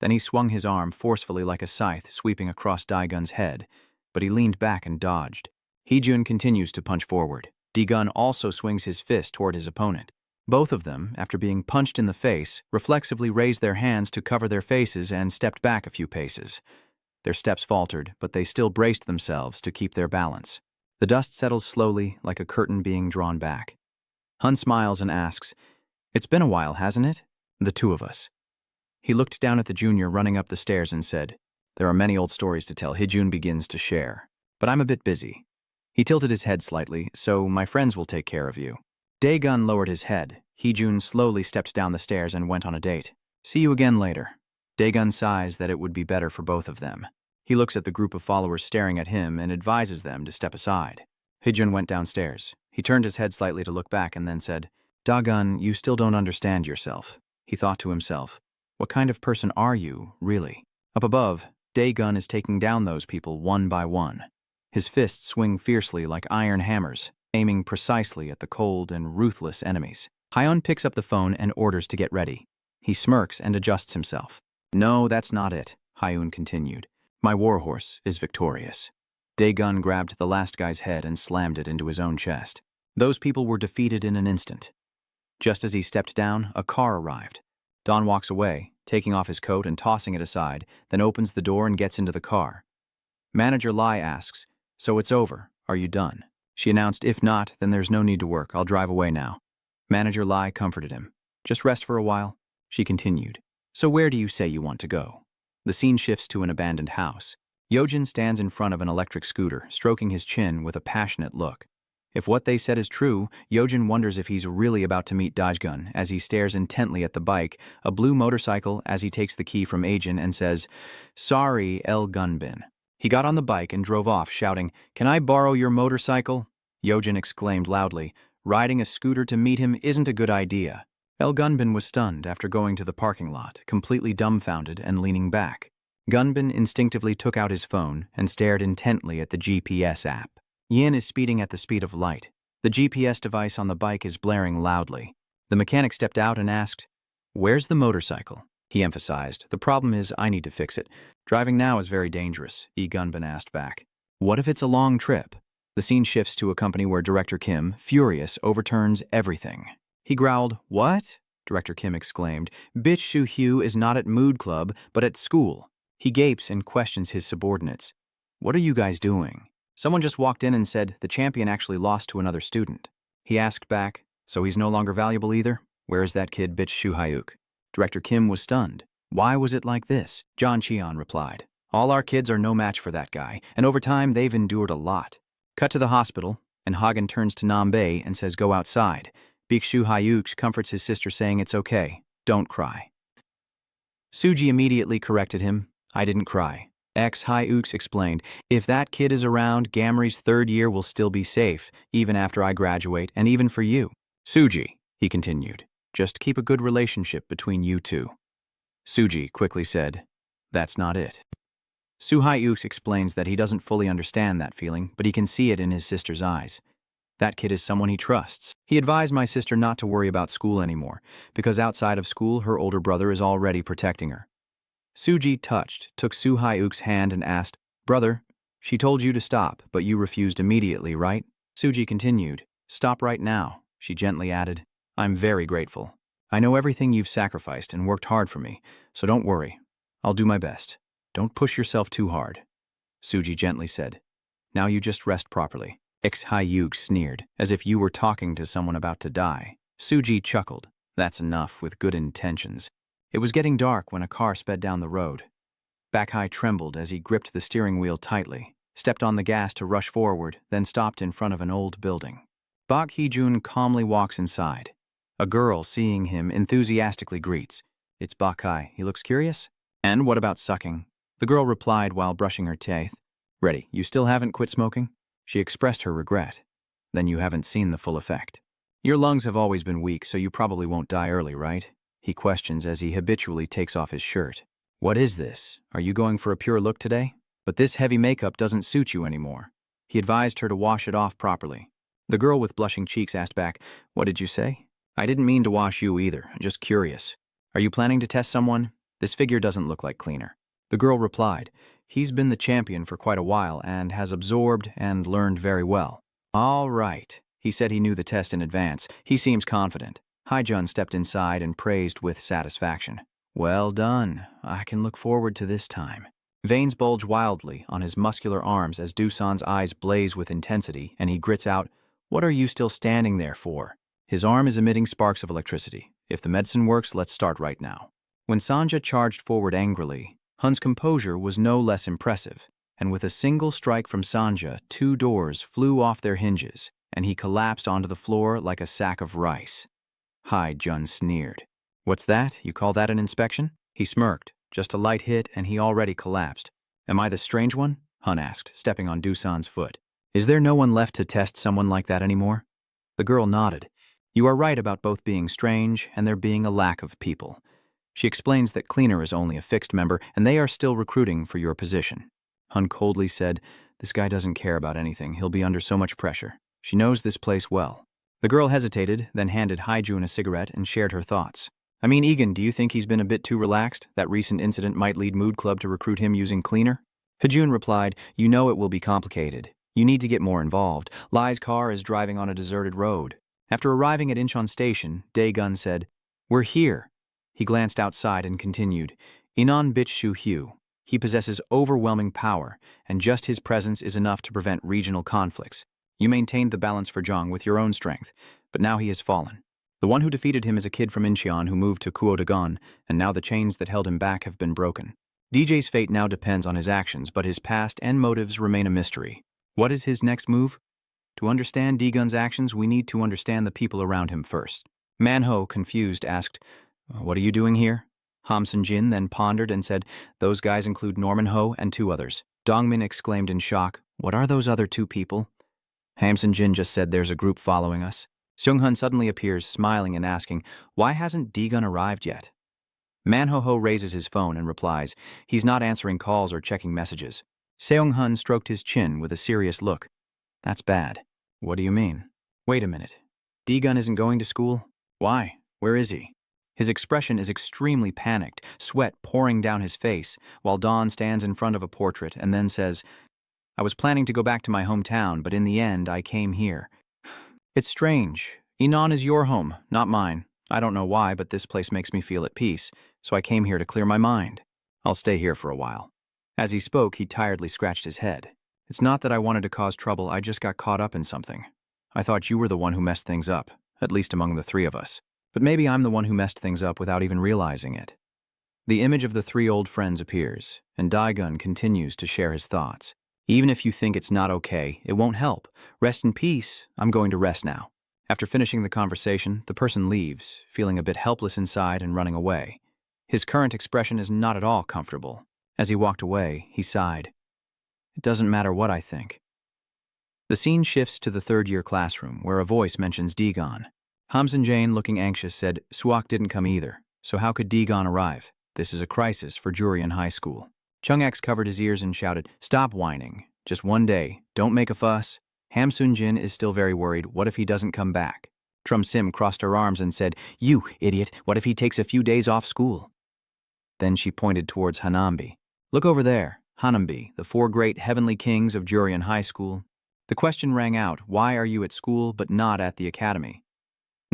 Then he swung his arm forcefully like a scythe, sweeping across Dagun's head, but he leaned back and dodged. Heejun continues to punch forward. Dagun also swings his fist toward his opponent. Both of them, after being punched in the face, reflexively raised their hands to cover their faces and stepped back a few paces. Their steps faltered, but they still braced themselves to keep their balance. The dust settles slowly, like a curtain being drawn back. Hun smiles and asks, It's been a while, hasn't it? The two of us. He looked down at the junior running up the stairs and said, There are many old stories to tell. Heejun begins to share. But I'm a bit busy. He tilted his head slightly, so my friends will take care of you. Dagun lowered his head. Heejun slowly stepped down the stairs and went on a date. See you again later. Dagun sighs that it would be better for both of them. He looks at the group of followers staring at him and advises them to step aside. Heejun went downstairs. He turned his head slightly to look back and then said, Dagun, you still don't understand yourself. He thought to himself, what kind of person are you, really? Up above, Dagun is taking down those people one by one. His fists swing fiercely like iron hammers, aiming precisely at the cold and ruthless enemies. Hyun picks up the phone and orders to get ready. He smirks and adjusts himself. No, that's not it, Hyun continued. My warhorse is victorious. Dagun grabbed the last guy's head and slammed it into his own chest. Those people were defeated in an instant. Just as he stepped down, a car arrived. Don walks away, taking off his coat and tossing it aside, then opens the door and gets into the car. Manager Lai asks, So it's over. Are you done? She announced, If not, then there's no need to work. I'll drive away now. Manager Lai comforted him. Just rest for a while. She continued. So where do you say you want to go? The scene shifts to an abandoned house. Yojin stands in front of an electric scooter, stroking his chin with a passionate look. If what they said is true, Yojin wonders if he's really about to meet Daejeon as he stares intently at the bike, a blue motorcycle, as he takes the key from Ajin and says, Sorry, El Gunbin. He got on the bike and drove off, shouting, Can I borrow your motorcycle? Yojin exclaimed loudly, Riding a scooter to meet him isn't a good idea. El Gunbin was stunned after going to the parking lot, completely dumbfounded and leaning back. Gunbin instinctively took out his phone and stared intently at the GPS app. Yin is speeding at the speed of light. The GPS device on the bike is blaring loudly. The mechanic stepped out and asked, Where's the motorcycle? He emphasized, The problem is I need to fix it. Driving now is very dangerous, Gunbin asked back. What if it's a long trip? The scene shifts to a company where Director Kim, furious, overturns everything. He growled, What? Director Kim exclaimed, Bitch Shu Hugh is not at Mood Club, but at school. He gapes and questions his subordinates. What are you guys doing? Someone just walked in and said the champion actually lost to another student. He asked back, So he's no longer valuable either? Where is that kid, bitch Shu Hyuk? Director Kim was stunned. Why was it like this? John Cheon replied. All our kids are no match for that guy, and over time they've endured a lot. Cut to the hospital, and Hagen turns to Nambae and says go outside. Bikshu Hyuk comforts his sister saying it's okay, don't cry. Suji immediately corrected him, I didn't cry. Hyux explained. If that kid is around, Gamri's third year will still be safe, even after I graduate, and even for you. Suji, he continued, just keep a good relationship between you two. Suji quickly said, that's not it. Hyux explains that he doesn't fully understand that feeling, but he can see it in his sister's eyes. That kid is someone he trusts. He advised my sister not to worry about school anymore, because outside of school, her older brother is already protecting her. Suji, touched, took Hyuk's hand and asked, Brother, she told you to stop, but you refused immediately, right? Suji continued, Stop right now, she gently added. I'm very grateful. I know everything you've sacrificed and worked hard for me, so don't worry. I'll do my best. Don't push yourself too hard. Suji gently said, Now you just rest properly. Hyuk sneered, as if you were talking to someone about to die. Suji chuckled. That's enough, with good intentions. It was getting dark when a car sped down the road. Bakhai trembled as he gripped the steering wheel tightly, stepped on the gas to rush forward, then stopped in front of an old building. Bak Hee-jun calmly walks inside. A girl, seeing him, enthusiastically greets. It's Bakhai. He looks curious? And what about sucking? The girl replied while brushing her teeth. Ready, you still haven't quit smoking? She expressed her regret. Then you haven't seen the full effect. Your lungs have always been weak, so you probably won't die early, right? He questions as he habitually takes off his shirt. What is this? Are you going for a pure look today? But this heavy makeup doesn't suit you anymore. He advised her to wash it off properly. The girl with blushing cheeks asked back, What did you say? I didn't mean to wash you either, just curious. Are you planning to test someone? This figure doesn't look like cleaner. The girl replied, He's been the champion for quite a while and has absorbed and learned very well. All right. He said he knew the test in advance. He seems confident. Haijun stepped inside and praised with satisfaction. Well done. I can look forward to this time. Veins bulge wildly on his muscular arms as Doosan's eyes blaze with intensity, and he grits out, What are you still standing there for? His arm is emitting sparks of electricity. If the medicine works, let's start right now. When Sanja charged forward angrily, Hun's composure was no less impressive, and with a single strike from Sanja, 2 doors flew off their hinges, and he collapsed onto the floor like a sack of rice. Haijun sneered. What's that? You call that an inspection? He smirked. Just a light hit, and he already collapsed. Am I the strange one? Hun asked, stepping on Doosan's foot. Is there no one left to test someone like that anymore? The girl nodded. You are right about both being strange and there being a lack of people. She explains that Cleaner is only a fixed member, and they are still recruiting for your position. Hun coldly said, This guy doesn't care about anything. He'll be under so much pressure. She knows this place well. The girl hesitated, then handed Haijun a cigarette and shared her thoughts. I mean, Egan, do you think he's been a bit too relaxed? That recent incident might lead Mood Club to recruit him using Cleaner? Haijun replied, You know it will be complicated. You need to get more involved. Lai's car is driving on a deserted road. After arriving at Incheon Station, Daegun said, We're here. He glanced outside and continued, Inon Bitshu Hugh. He possesses overwhelming power, and just his presence is enough to prevent regional conflicts. You maintained the balance for Zhang with your own strength, but now he has fallen. The one who defeated him is a kid from Incheon who moved to Kuodagon, and now the chains that held him back have been broken. DJ's fate now depends on his actions, but his past and motives remain a mystery. What is his next move? To understand Daegun's actions, we need to understand the people around him first. Manhwa, confused, asked, What are you doing here? Hamsun Jin then pondered and said, Those guys include Norman Ho and 2 others. Dongmin exclaimed in shock, What are those other 2 people? Hamsun Jin just said there's a group following us. Seung-hun suddenly appears, smiling and asking, Why hasn't Daegun arrived yet? Manho-ho raises his phone and replies, He's not answering calls or checking messages. Seung-hun stroked his chin with a serious look. That's bad. What do you mean? Wait a minute. Daegun isn't going to school? Why? Where is he? His expression is extremely panicked, sweat pouring down his face, while Dawn stands in front of a portrait and then says, I was planning to go back to my hometown, but in the end, I came here. It's strange. Inon is your home, not mine. I don't know why, but this place makes me feel at peace, so I came here to clear my mind. I'll stay here for a while. As he spoke, he tiredly scratched his head. It's not that I wanted to cause trouble, I just got caught up in something. I thought you were the one who messed things up, at least among the 3 of us. But maybe I'm the one who messed things up without even realizing it. The image of the 3 old friends appears, and Daegun continues to share his thoughts. Even if you think it's not okay, it won't help. Rest in peace. I'm going to rest now. After finishing the conversation, the person leaves, feeling a bit helpless inside and running away. His current expression is not at all comfortable, As he walked away, he sighed. It doesn't matter what I think. The scene shifts to the third-year classroom, where a voice mentions Dagon. Hamsun Jane, looking anxious, said Suak didn't come either, so how could Dagon arrive? This is a crisis for Jurian High School. Chung X covered his ears and shouted, Stop whining. Just one day. Don't make a fuss. Hamsun Jin is still very worried. What if he doesn't come back? Trum Sim crossed her arms and said, You idiot, what if he takes a few days off school? Then she pointed towards Hanambi. Look over there, Hanambi, the 4 great heavenly kings of Jurian High School. The question rang out, why are you at school but not at the academy?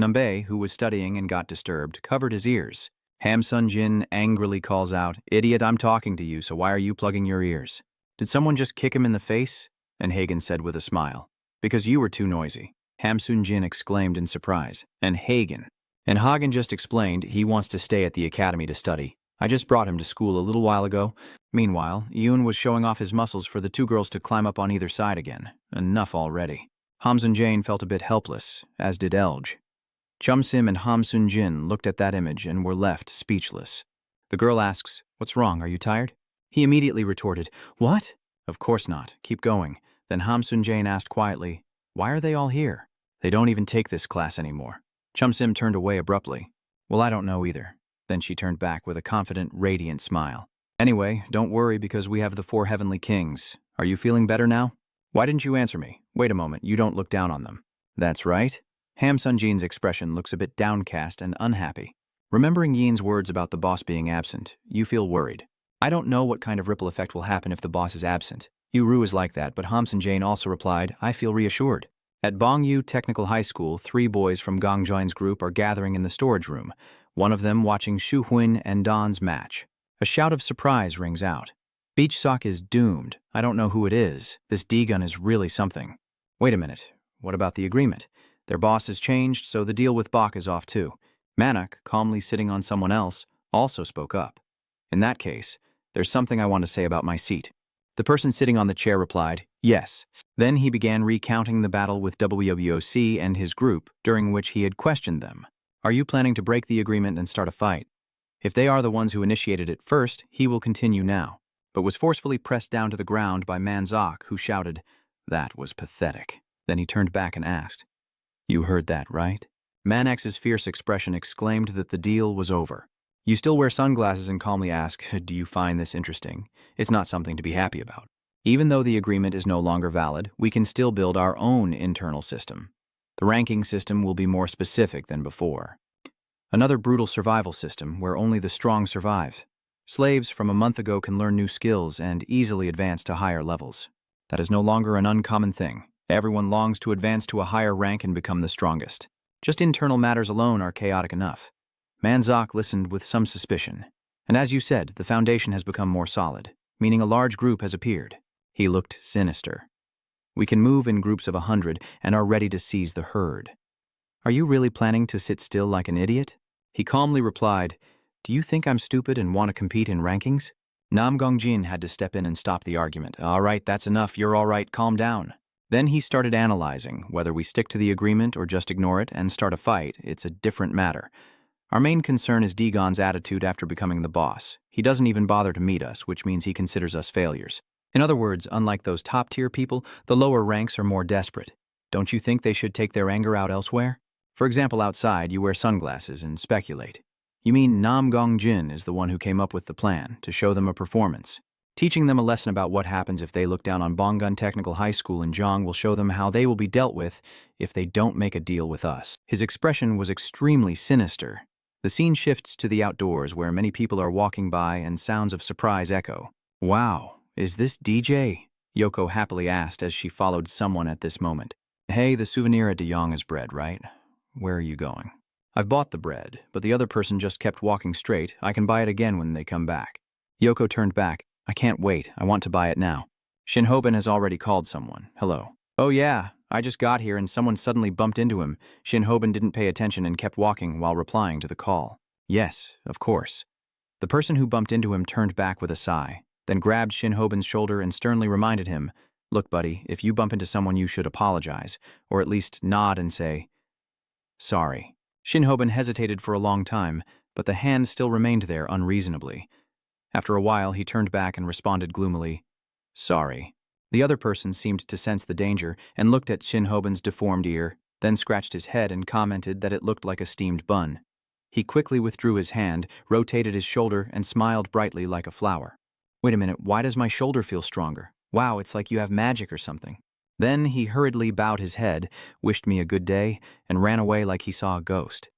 Nambe, who was studying and got disturbed, covered his ears. Hamsun Jin angrily calls out, Idiot, I'm talking to you, so why are you plugging your ears? Did someone just kick him in the face? And Hagen said with a smile. Because you were too noisy. Hamsun Jin exclaimed in surprise. And Hagen just explained he wants to stay at the academy to study. I just brought him to school a little while ago. Meanwhile, Yoon was showing off his muscles for the 2 girls to climb up on either side again. Enough already. Hamsun Jane felt a bit helpless, as did Elge. Chum Sim and Hamsun Jin looked at that image and were left speechless. The girl asks, What's wrong, are you tired? He immediately retorted, What? Of course not, keep going. Then Hamsun Jane asked quietly, Why are they all here? They don't even take this class anymore. Chum Sim turned away abruptly. Well, I don't know either. Then she turned back with a confident, radiant smile. Anyway, don't worry because we have the 4 heavenly kings. Are you feeling better now? Why didn't you answer me? Wait a moment, you don't look down on them. That's right. Hamsun Jin's expression looks a bit downcast and unhappy. Remembering Yin's words about the boss being absent, you feel worried. I don't know what kind of ripple effect will happen if the boss is absent. Yu-Ru is like that, but Hamsun Jane also replied, I feel reassured. At Bongyu Technical High School, 3 boys from Gong Join's group are gathering in the storage room, one of them watching Shu Huin and Don's match. A shout of surprise rings out. Beach Sock is doomed. I don't know who it is. This D-gun is really something. Wait a minute. What about the agreement? Their boss has changed, so the deal with Bok is off too. Manak, calmly sitting on someone else, also spoke up. In that case, there's something I want to say about my seat. The person sitting on the chair replied, Yes. Then he began recounting the battle with WWOC and his group, during which he had questioned them. Are you planning to break the agreement and start a fight? If they are the ones who initiated it first, he will continue now, but was forcefully pressed down to the ground by Manzok, who shouted, That was pathetic. Then he turned back and asked, You heard that, right? Manx's fierce expression exclaimed that the deal was over. You still wear sunglasses and calmly ask, Do you find this interesting? It's not something to be happy about. Even though the agreement is no longer valid, we can still build our own internal system. The ranking system will be more specific than before. Another brutal survival system where only the strong survive. Slaves from a month ago can learn new skills and easily advance to higher levels. That is no longer an uncommon thing. Everyone longs to advance to a higher rank and become the strongest. Just internal matters alone are chaotic enough. Manzok listened with some suspicion. And as you said, the foundation has become more solid, meaning a large group has appeared. He looked sinister. We can move in groups of 100 and are ready to seize the herd. Are you really planning to sit still like an idiot? He calmly replied, Do you think I'm stupid and want to compete in rankings? Nam Gongjin had to step in and stop the argument. All right, that's enough. You're all right. Calm down. Then he started analyzing whether we stick to the agreement or just ignore it and start a fight. It's a different matter. Our main concern is Dagon's attitude after becoming the boss. He doesn't even bother to meet us, which means he considers us failures. In other words, unlike those top-tier people, the lower ranks are more desperate. Don't you think they should take their anger out elsewhere? For example, outside, you wear sunglasses and speculate. You mean Nam Gongjin is the one who came up with the plan to show them a performance. Teaching them a lesson about what happens if they look down on Bonggun Technical High School in Zhang will show them how they will be dealt with if they don't make a deal with us. His expression was extremely sinister. The scene shifts to the outdoors where many people are walking by and sounds of surprise echo. Wow, is this DJ? Yoko happily asked as she followed someone at this moment. Hey, the souvenir at De Jong is bread, right? Where are you going? I've bought the bread, but the other person just kept walking straight. I can buy it again when they come back. Yoko turned back. I can't wait. I want to buy it now. Shinhoben has already called someone. Hello. Oh yeah, I just got here and someone suddenly bumped into him. Shinhoben didn't pay attention and kept walking while replying to the call. Yes, of course. The person who bumped into him turned back with a sigh, then grabbed Shinhoben's shoulder and sternly reminded him, Look, buddy, if you bump into someone you should apologize, or at least nod and say, Sorry. Shinhoben hesitated for a long time, but the hand still remained there unreasonably. After a while, he turned back and responded gloomily, "Sorry." The other person seemed to sense the danger and looked at Shinhoben's deformed ear, then scratched his head and commented that it looked like a steamed bun. He quickly withdrew his hand, rotated his shoulder, and smiled brightly like a flower. "Wait a minute, why does my shoulder feel stronger? Wow, it's like you have magic or something." Then he hurriedly bowed his head, wished me a good day, and ran away like he saw a ghost.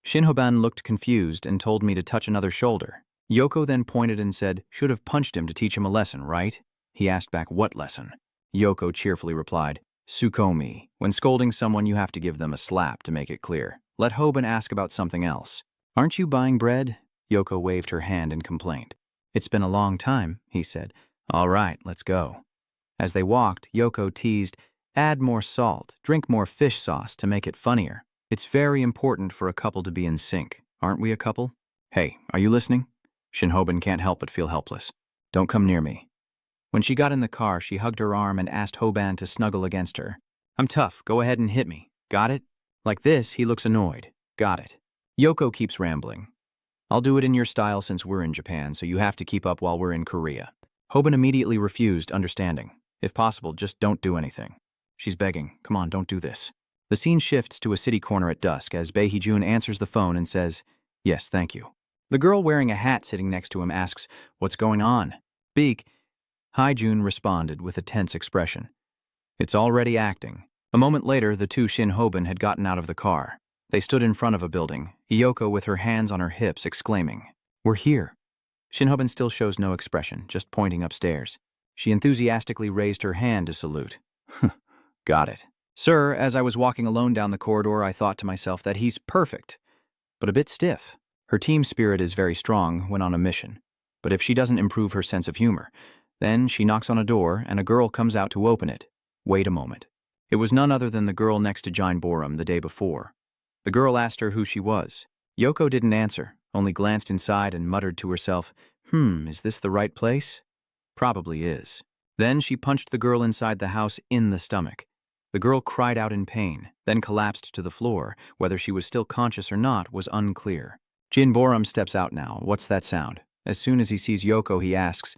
Shinhoben looked confused and told me to touch another shoulder. Yoko then pointed and said, "Should have punched him to teach him a lesson, right?" He asked back, "What lesson?" Yoko cheerfully replied, "Sukomi. When scolding someone, you have to give them a slap to make it clear. Let Hoben ask about something else." "Aren't you buying bread?" Yoko waved her hand in complaint. "It's been a long time," he said. "All right, let's go." As they walked, Yoko teased, "Add more salt, drink more fish sauce to make it funnier. It's very important for a couple to be in sync. Aren't we a couple? Hey, are you listening?" Shinhoben can't help but feel helpless. "Don't come near me." When she got in the car, she hugged her arm and asked Hoban to snuggle against her. "I'm tough, go ahead and hit me. Got it?" Like this, he looks annoyed. Got it. Yoko keeps rambling. "I'll do it in your style since we're in Japan, so you have to keep up while we're in Korea." Hoban immediately refused, understanding. "If possible, just don't do anything." She's begging, "Come on, don't do this." The scene shifts to a city corner at dusk as Bae Hee-jun answers the phone and says, "Yes, thank you." The girl wearing a hat sitting next to him asks, "What's going on?" "Beak." Jun responded with a tense expression. "It's already acting." A moment later, the two Shinhoben had gotten out of the car. They stood in front of a building, Yoko with her hands on her hips exclaiming, "We're here." Shinhoben still shows no expression, just pointing upstairs. She enthusiastically raised her hand to salute. "Got it." "Sir, as I was walking alone down the corridor, I thought to myself that he's perfect, but a bit stiff." Her team spirit is very strong when on a mission, but if she doesn't improve her sense of humor, then she knocks on a door and a girl comes out to open it. Wait a moment. It was none other than the girl next to Jine Borum the day before. The girl asked her who she was. Yoko didn't answer, only glanced inside and muttered to herself, "Is this the right place?" "Probably is." Then she punched the girl inside the house in the stomach. The girl cried out in pain, then collapsed to the floor. Whether she was still conscious or not was unclear. Jin Borum steps out now. What's that sound? As soon as he sees Yoko, he asks,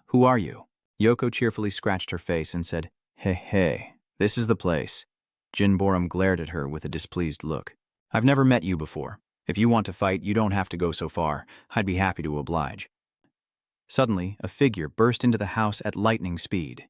"Who are you?" Yoko cheerfully scratched her face and said, Hey, this is the place." Jin Borum glared at her with a displeased look. "I've never met you before. If you want to fight, you don't have to go so far. I'd be happy to oblige." Suddenly, a figure burst into the house at lightning speed.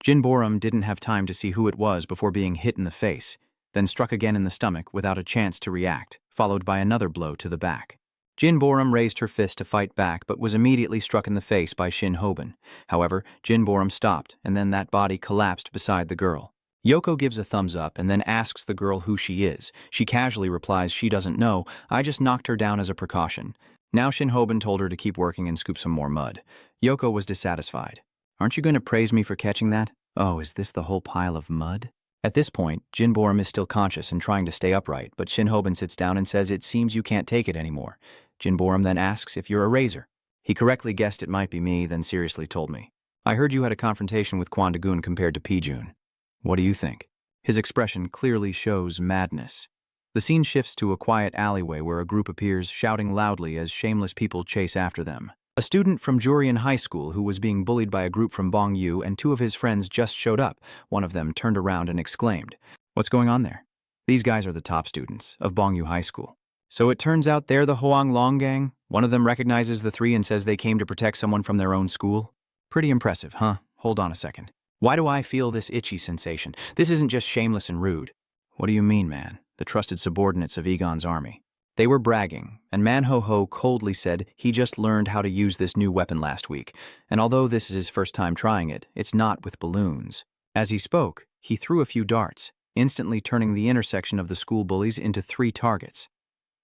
Jin Borum didn't have time to see who it was before being hit in the face, then struck again in the stomach without a chance to react, followed by another blow to the back. Jin Borum raised her fist to fight back but was immediately struck in the face by Shinhoben. However, Jin Borum stopped, and then that body collapsed beside the girl. Yoko gives a thumbs up and then asks the girl who she is. She casually replies she doesn't know, "I just knocked her down as a precaution." Now Shinhoben told her to keep working and scoop some more mud. Yoko was dissatisfied. "Aren't you going to praise me for catching that? Oh, is this the whole pile of mud?" At this point, Jin Borum is still conscious and trying to stay upright, but Shinhoben sits down and says it seems you can't take it anymore. Jin Borum then asks if you're a razor. He correctly guessed it might be me, then seriously told me, "I heard you had a confrontation with Kwon Dagun compared to P-Jun. What do you think?" His expression clearly shows madness. The scene shifts to a quiet alleyway where a group appears, shouting loudly as shameless people chase after them. A student from Jurian High School who was being bullied by a group from Bongyu and two of his friends just showed up. One of them turned around and exclaimed, "What's going on there?" These guys are the top students of Bongyu High School. So it turns out they're the Hoang Long gang? One of them recognizes the three and says they came to protect someone from their own school? Pretty impressive, huh? Hold on a second. Why do I feel this itchy sensation? This isn't just shameless and rude. What do you mean, man? The trusted subordinates of Egon's army. They were bragging, and Man-Ho-Ho coldly said he just learned how to use this new weapon last week, and although this is his first time trying it, it's not with balloons. As he spoke, he threw a few darts, instantly turning the intersection of the school bullies into 3 targets.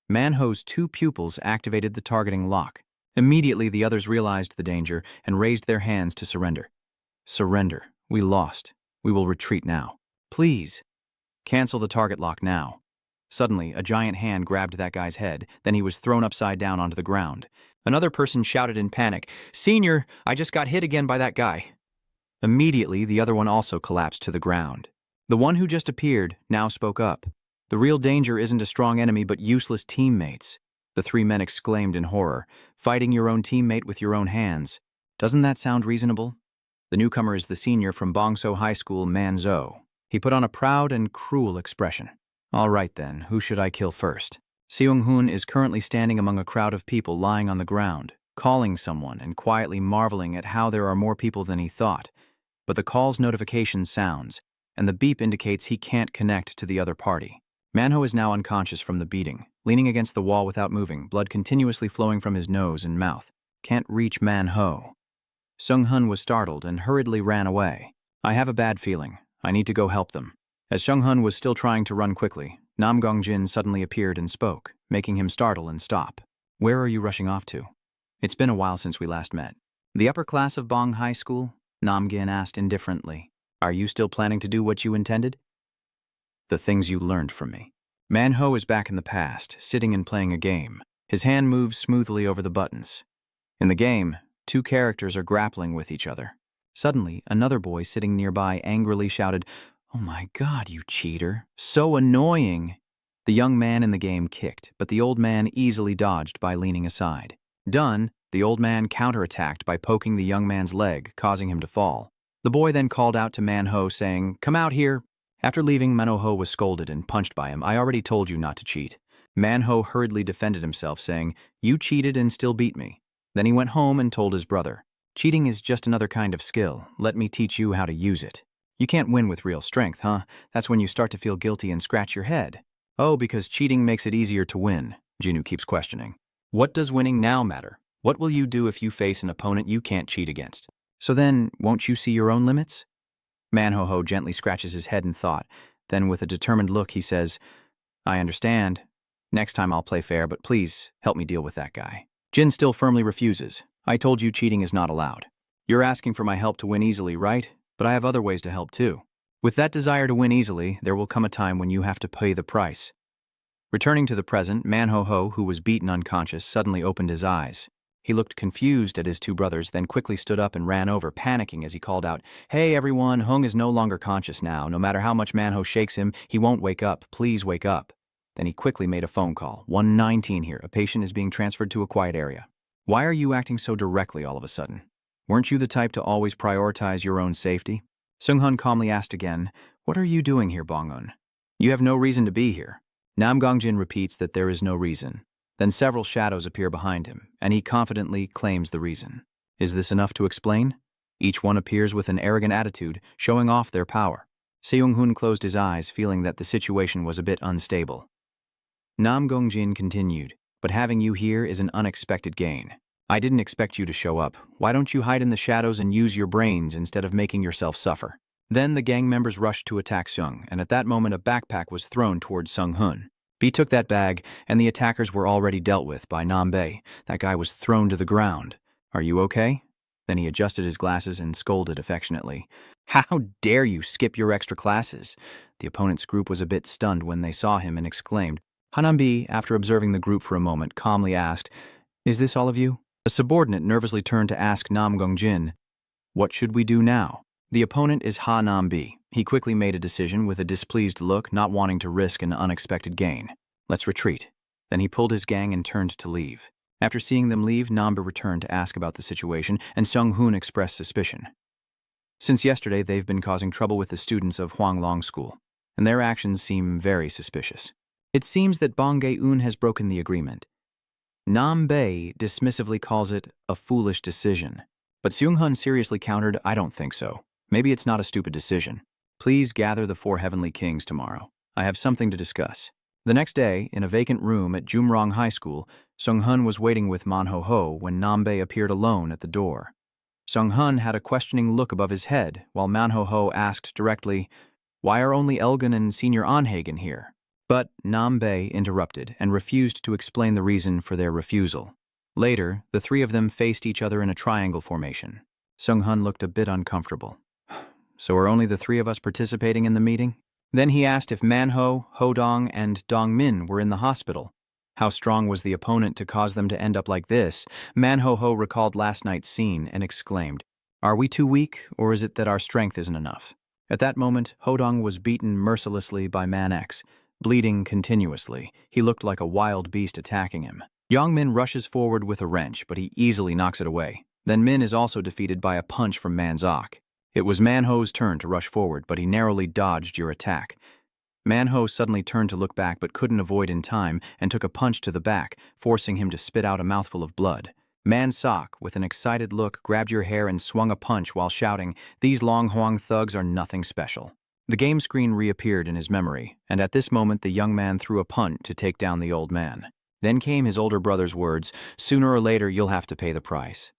Man-Ho's 2 pupils activated the targeting lock. Immediately, the others realized the danger and raised their hands to surrender. "Surrender. We lost. We will retreat now. Please. Cancel the target lock now." Suddenly, a giant hand grabbed that guy's head, then he was thrown upside down onto the ground. Another person shouted in panic, "Senior, I just got hit again by that guy." Immediately, the other one also collapsed to the ground. The one who just appeared now spoke up. "The real danger isn't a strong enemy but useless teammates. The three men exclaimed in horror. Fighting your own teammate with your own hands. Doesn't that sound reasonable? The newcomer is the senior from Bongso High School, Manzo. He put on a proud and cruel expression. All right then, who should I kill first? Seung-hoon is currently standing among a crowd of people lying on the ground, calling someone and quietly marveling at how there are more people than he thought. But the call's notification sounds, and the beep indicates he can't connect to the other party. Manho is now unconscious from the beating, leaning against the wall without moving, blood continuously flowing from his nose and mouth. Can't reach Manho. Seung-hoon was startled and hurriedly ran away. I have a bad feeling. I need to go help them. As Seung-hoon was still trying to run quickly, Nam Gong-jin suddenly appeared and spoke, making him startle and stop. Where are you rushing off to? It's been a while since we last met. The upper class of Bong High School? Nam-gin asked indifferently. Are you still planning to do what you intended? The things you learned from me. Manho is back in the past, sitting and playing a game. His hand moves smoothly over the buttons. In the game, two characters are grappling with each other. Suddenly, another boy sitting nearby angrily shouted, "Oh my God, you cheater! So annoying!" The young man in the game kicked, but the old man easily dodged by leaning aside. Done, the old man counterattacked by poking the young man's leg, causing him to fall. The boy then called out to Manho, saying, "Come out here." After leaving, Manho was scolded and punched by him. "I already told you not to cheat." Manho hurriedly defended himself, saying, "You cheated and still beat me." Then he went home and told his brother, "Cheating is just another kind of skill. Let me teach you how to use it." "You can't win with real strength, huh? That's when you start to feel guilty and scratch your head." "Oh, because cheating makes it easier to win," Jinu keeps questioning. "What does winning now matter? What will you do if you face an opponent you can't cheat against? So then, won't you see your own limits?" Manho gently scratches his head in thought. Then with a determined look, he says, "I understand. Next time I'll play fair, but please help me deal with that guy." Jin still firmly refuses. "I told you cheating is not allowed. You're asking for my help to win easily, right? But I have other ways to help too. With that desire to win easily, there will come a time when you have to pay the price." Returning to the present, Manho, who was beaten unconscious, suddenly opened his eyes. He looked confused at his two brothers, then quickly stood up and ran over, panicking as he called out, "Hey everyone, Hung is no longer conscious now. No matter how much Manho shakes him, he won't wake up. Please wake up." Then he quickly made a phone call. 119 here. A patient is being transferred to a quiet area. "Why are you acting so directly all of a sudden? Weren't you the type to always prioritize your own safety?" Seung-hoon calmly asked again, "What are you doing here, Bong-eun? You have no reason to be here." Nam Gong-jin repeats that there is no reason. Then several shadows appear behind him, and he confidently claims the reason. Is this enough to explain? Each one appears with an arrogant attitude, showing off their power. Seung-hoon closed his eyes, feeling that the situation was a bit unstable. Nam Gong-jin continued, "But having you here is an unexpected gain. I didn't expect you to show up. Why don't you hide in the shadows and use your brains instead of making yourself suffer?" Then the gang members rushed to attack Seung, and at that moment a backpack was thrown towards Seung-hoon. B took that bag, and the attackers were already dealt with by Nam-bae. That guy was thrown to the ground. "Are you okay?" Then he adjusted his glasses and scolded affectionately. "How dare you skip your extra classes?" The opponent's group was a bit stunned when they saw him and exclaimed. Hanambi, after observing the group for a moment, calmly asked, "Is this all of you?" A subordinate nervously turned to ask Nam Gong-jin, "What should we do now?" The opponent is Ha Nam-bi. He quickly made a decision with a displeased look, not wanting to risk an unexpected gain. "Let's retreat." Then he pulled his gang and turned to leave. After seeing them leave, Nam-bi returned to ask about the situation, and Seung-hoon expressed suspicion. Since yesterday, they've been causing trouble with the students of Hwanglong School, and their actions seem very suspicious. It seems that Bong Gae-eun has broken the agreement. Nam-bae dismissively calls it a foolish decision. But Seung-hoon seriously countered, "I don't think so. Maybe it's not a stupid decision. Please gather the 4 heavenly kings tomorrow. I have something to discuss." The next day, in a vacant room at Jumrong High School, Seung-hoon was waiting with Manho when Nam-bae appeared alone at the door. Seung-hoon had a questioning look above his head, while Manho asked directly, "Why are only Elgin and Senior Onhagen here?" But Nam-bae interrupted and refused to explain the reason for their refusal. Later, the three of them faced each other in a triangle formation. Seung-hoon looked a bit uncomfortable. "So are only the 3 of us participating in the meeting?" Then he asked if Manho, Hodong, and Dongmin were in the hospital. How strong was the opponent to cause them to end up like this? Manho recalled last night's scene and exclaimed, "Are we too weak, or is it that our strength isn't enough?" At that moment, Hodong was beaten mercilessly by Man X. Bleeding continuously, he looked like a wild beast attacking him. Min rushes forward with a wrench, but he easily knocks it away. Then Min is also defeated by a punch from Manzok. It was Manho's turn to rush forward, but he narrowly dodged your attack. Manho suddenly turned to look back but couldn't avoid in time and took a punch to the back, forcing him to spit out a mouthful of blood. Mansok, with an excited look, grabbed your hair and swung a punch while shouting, "These Long Huang thugs are nothing special." The game screen reappeared in his memory, and at this moment the young man threw a punt to take down the old man. Then came his older brother's words, "Sooner or later you'll have to pay the price."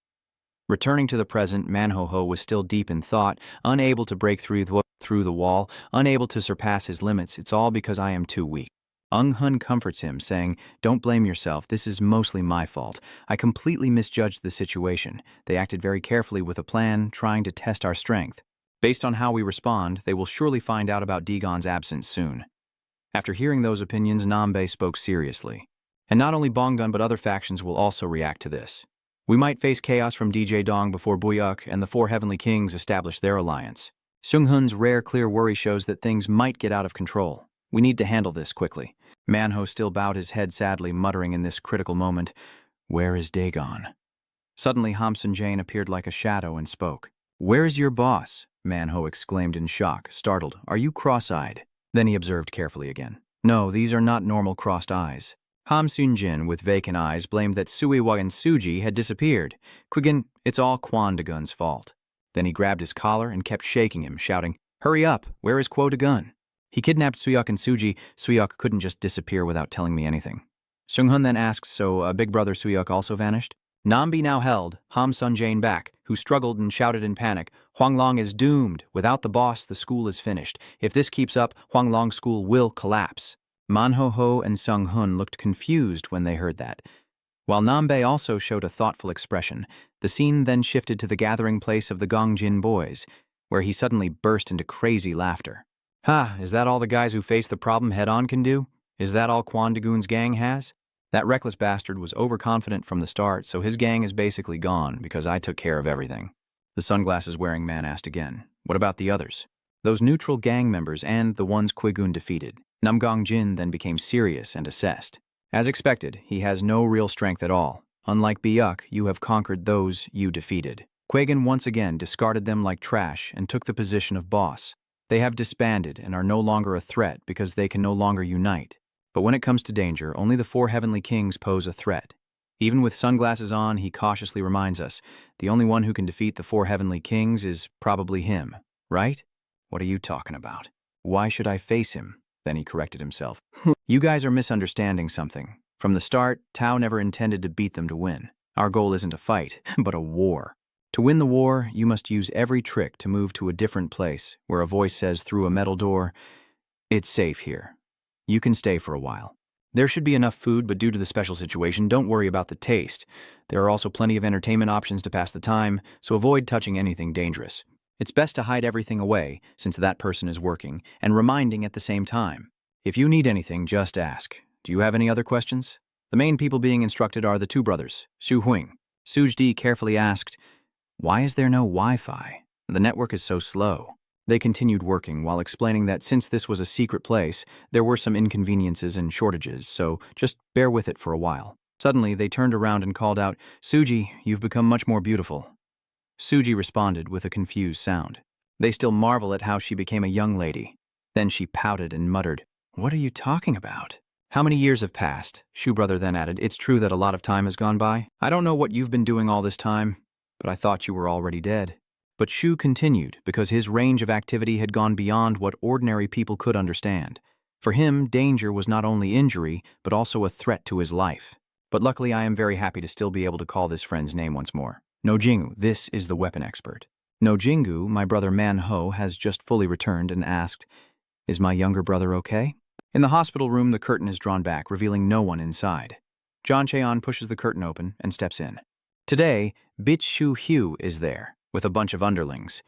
Returning to the present, Manho was still deep in thought, unable to break through the wall, unable to surpass his limits. "It's all because I am too weak." Hun comforts him, saying, "Don't blame yourself, this is mostly my fault. I completely misjudged the situation. They acted very carefully with a plan, trying to test our strength. Based on how we respond, they will surely find out about Dagon's absence soon." After hearing those opinions, Nambe spoke seriously. "And not only Bongun but other factions will also react to this. We might face chaos from DJ Dong before Buyuk and the four Heavenly Kings establish their alliance. Seunghun's rare clear worry shows that things might get out of control. We need to handle this quickly." Manho still bowed his head sadly, muttering in this critical moment, "Where is Dagon?" Suddenly Hamsun Jane appeared like a shadow and spoke. "Where is your boss?" Manho exclaimed in shock, startled. "Are you cross-eyed?" Then he observed carefully again. "No, these are not normal crossed eyes." Hamsun Jin, with vacant eyes, blamed that Suiwa and Suji had disappeared. "Quiggin, it's all Quan Dagun's fault." Then he grabbed his collar and kept shaking him, shouting, "Hurry up, where is Quo Dagun? He kidnapped Suyuk and Suji. Suyuk couldn't just disappear without telling me anything." Seunghun then asked, "So big brother Suyuk also vanished?" Nambi now held Hamsun Jane back, who struggled and shouted in panic, "Huanglong is doomed. Without the boss, the school is finished. If this keeps up, Huanglong school will collapse." Manho and Seunghun looked confused when they heard that. While Nambe also showed a thoughtful expression, the scene then shifted to the gathering place of the Gongjin boys, where he suddenly burst into crazy laughter. "Ha, is that all the guys who face the problem head-on can do? Is that all Quan Dagun's gang has? That reckless bastard was overconfident from the start, so his gang is basically gone because I took care of everything." The sunglasses-wearing man asked again, "What about the others? Those neutral gang members and the ones Quigun defeated?" Namgong Jin then became serious and assessed. "As expected, he has no real strength at all. Unlike Biyuk, you have conquered those you defeated." Quagan once again discarded them like trash and took the position of boss. "They have disbanded and are no longer a threat because they can no longer unite. But when it comes to danger, only the four Heavenly Kings pose a threat." Even with sunglasses on, he cautiously reminds us, "The only one who can defeat the four Heavenly Kings is probably him, right?" "What are you talking about? Why should I face him?" Then he corrected himself. "You guys are misunderstanding something. From the start, Tao never intended to beat them to win. Our goal isn't a fight, but a war. To win the war, you must use every trick to move to a different place, where a voice says through a metal door, 'It's safe here. You can stay for a while. There should be enough food, but due to the special situation, don't worry about the taste. There are also plenty of entertainment options to pass the time, so avoid touching anything dangerous. It's best to hide everything away, since that person is working, and reminding at the same time. If you need anything, just ask. Do you have any other questions?" The main people being instructed are the two brothers, Xu Huing. Sujdi carefully asked, "Why is there no Wi-Fi? The network is so slow." They continued working while explaining that since this was a secret place, there were some inconveniences and shortages, so just bear with it for a while. Suddenly, they turned around and called out, "Suji, you've become much more beautiful." Suji responded with a confused sound. They still marvel at how she became a young lady. Then she pouted and muttered, "What are you talking about?" "How many years have passed?" Shu brother then added, "It's true that a lot of time has gone by. I don't know what you've been doing all this time, but I thought you were already dead." But Shu continued because his range of activity had gone beyond what ordinary people could understand. For him, danger was not only injury, but also a threat to his life. But luckily, I am very happy to still be able to call this friend's name once more. No Jingu, this is the weapon expert. No Jingu, my brother Manho, has just fully returned and asked, "Is my younger brother okay?" In the hospital room, the curtain is drawn back, revealing no one inside. John Cheon pushes the curtain open and steps in. Today, Bit Shu Hugh is there, with a bunch of underlings.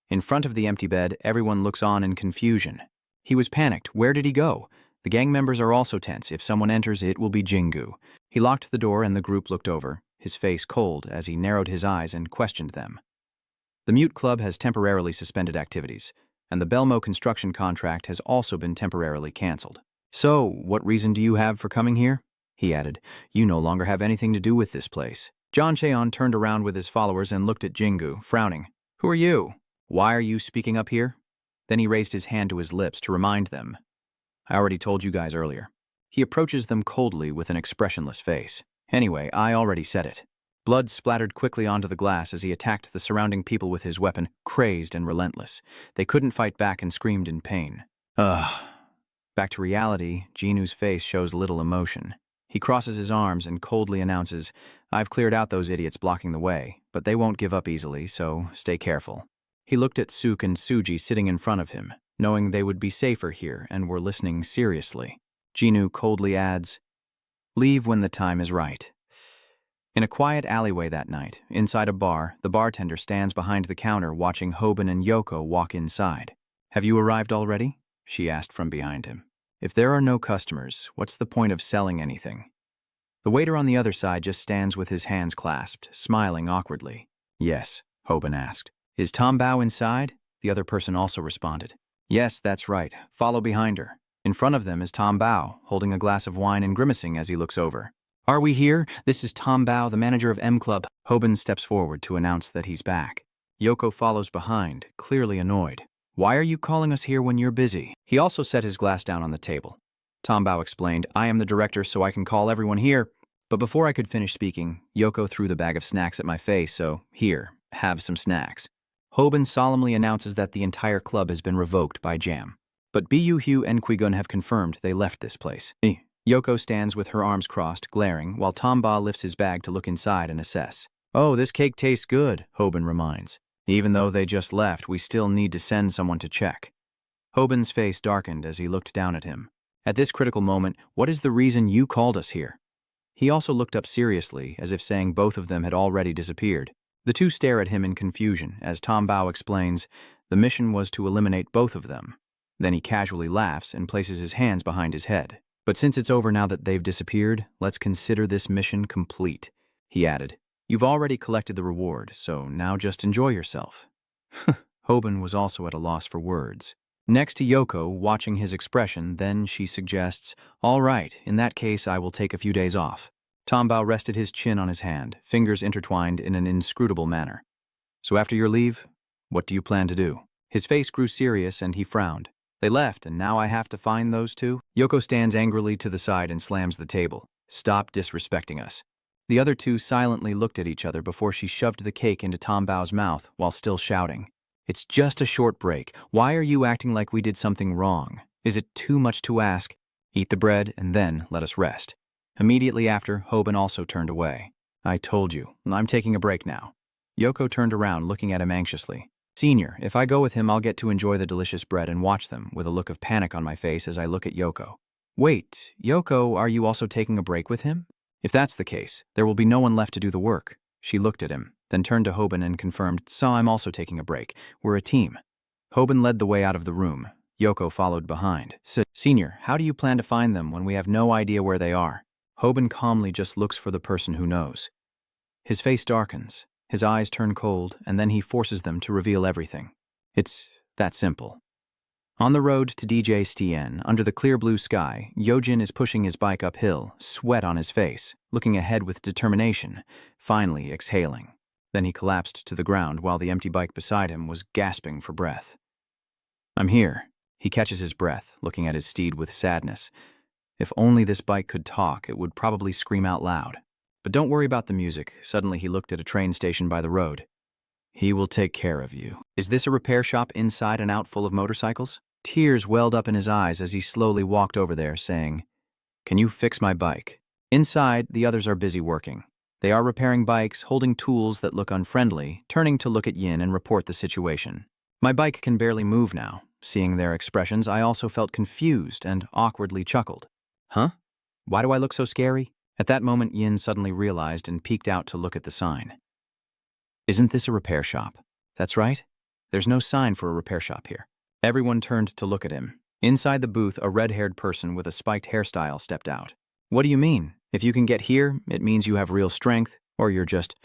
In front of the empty bed, everyone looks on in confusion. He was panicked. Where did he go? The gang members are also tense. If someone enters, it will be Jingu. He locked the door and the group looked over, his face cold as he narrowed his eyes and questioned them. The Mute Club has temporarily suspended activities, and the Belmo construction contract has also been temporarily canceled. "So, what reason do you have for coming here?" he added. You no longer have anything to do with this place. John Cheon turned around with his followers and looked at Jingu, frowning. Who are you? Why are you speaking up here? Then he raised his hand to his lips to remind them. I already told you guys earlier. He approaches them coldly with an expressionless face. Anyway, I already said it. Blood splattered quickly onto the glass as he attacked the surrounding people with his weapon, crazed and relentless. They couldn't fight back and screamed in pain. Ugh. Back to reality, Jinu's face shows little emotion. He crosses his arms and coldly announces, I've cleared out those idiots blocking the way, but they won't give up easily, so stay careful. He looked at Suk and Suji sitting in front of him, knowing they would be safer here and were listening seriously. Jinu coldly adds, Leave when the time is right. In a quiet alleyway that night, inside a bar, the bartender stands behind the counter watching Hoban and Yoko walk inside. Have you arrived already? She asked from behind him. If there are no customers, what's the point of selling anything? The waiter on the other side just stands with his hands clasped, smiling awkwardly. Yes, Hoban asked. Is Tom Bao inside? The other person also responded. Yes, that's right. Follow behind her. In front of them is Tom Bao, holding a glass of wine and grimacing as he looks over. Are we here? This is Tom Bao, the manager of M Club. Hoban steps forward to announce that he's back. Yoko follows behind, clearly annoyed. Why are you calling us here when you're busy? He also set his glass down on the table. Tom Bao explained, I am the director so I can call everyone here. But before I could finish speaking, Yoko threw the bag of snacks at my face, so here, have some snacks. Hoban solemnly announces that the entire club has been revoked by Jam. But Bu Hugh and Qui-gun have confirmed they left this place. Yoko stands with her arms crossed, glaring, while Tom Bao lifts his bag to look inside and assess. Oh, this cake tastes good, Hoban reminds. Even though they just left, we still need to send someone to check. Hoban's face darkened as he looked down at him. At this critical moment, what is the reason you called us here? He also looked up seriously, as if saying both of them had already disappeared. The two stare at him in confusion, as Tom Bao explains, the mission was to eliminate both of them. Then he casually laughs and places his hands behind his head. But since it's over now that they've disappeared, let's consider this mission complete, he added. You've already collected the reward, so now just enjoy yourself. Hoban was also at a loss for words. Next to Yoko, watching his expression, then she suggests, all right, in that case I will take a few days off. Tom Bao rested his chin on his hand, fingers intertwined in an inscrutable manner. So after your leave, what do you plan to do? His face grew serious and he frowned. They left, and now I have to find those two? Yoko stands angrily to the side and slams the table. Stop disrespecting us. The other two silently looked at each other before she shoved the cake into Tom Bao's mouth while still shouting. It's just a short break. Why are you acting like we did something wrong? Is it too much to ask? Eat the bread and then let us rest. Immediately after, Hoban also turned away. I told you, I'm taking a break now. Yoko turned around, looking at him anxiously. Senior, if I go with him, I'll get to enjoy the delicious bread and watch them, with a look of panic on my face as I look at Yoko. Wait, Yoko, are you also taking a break with him? If that's the case, there will be no one left to do the work. She looked at him, then turned to Hoban and confirmed, so I'm also taking a break. We're a team. Hoban led the way out of the room. Yoko followed behind. Senior, how do you plan to find them when we have no idea where they are? Hoban calmly just looks for the person who knows. His face darkens. His eyes turn cold, and then he forces them to reveal everything. It's that simple. On the road to DJ Stien, under the clear blue sky, Yojin is pushing his bike uphill, sweat on his face, looking ahead with determination, finally exhaling. Then he collapsed to the ground while the empty bike beside him was gasping for breath. I'm here. He catches his breath, looking at his steed with sadness. If only this bike could talk, it would probably scream out loud. But don't worry about the music. Suddenly he looked at a train station by the road. He will take care of you. Is this a repair shop inside and out full of motorcycles? Tears welled up in his eyes as he slowly walked over there, saying, Can you fix my bike? Inside, the others are busy working. They are repairing bikes, holding tools that look unfriendly, turning to look at Yin and report the situation. My bike can barely move now. Seeing their expressions, I also felt confused and awkwardly chuckled. Huh? Why do I look so scary? At that moment, Yin suddenly realized and peeked out to look at the sign. Isn't this a repair shop? That's right. There's no sign for a repair shop here. Everyone turned to look at him. Inside the booth, a red-haired person with a spiked hairstyle stepped out. What do you mean? If you can get here, it means you have real strength, or you're just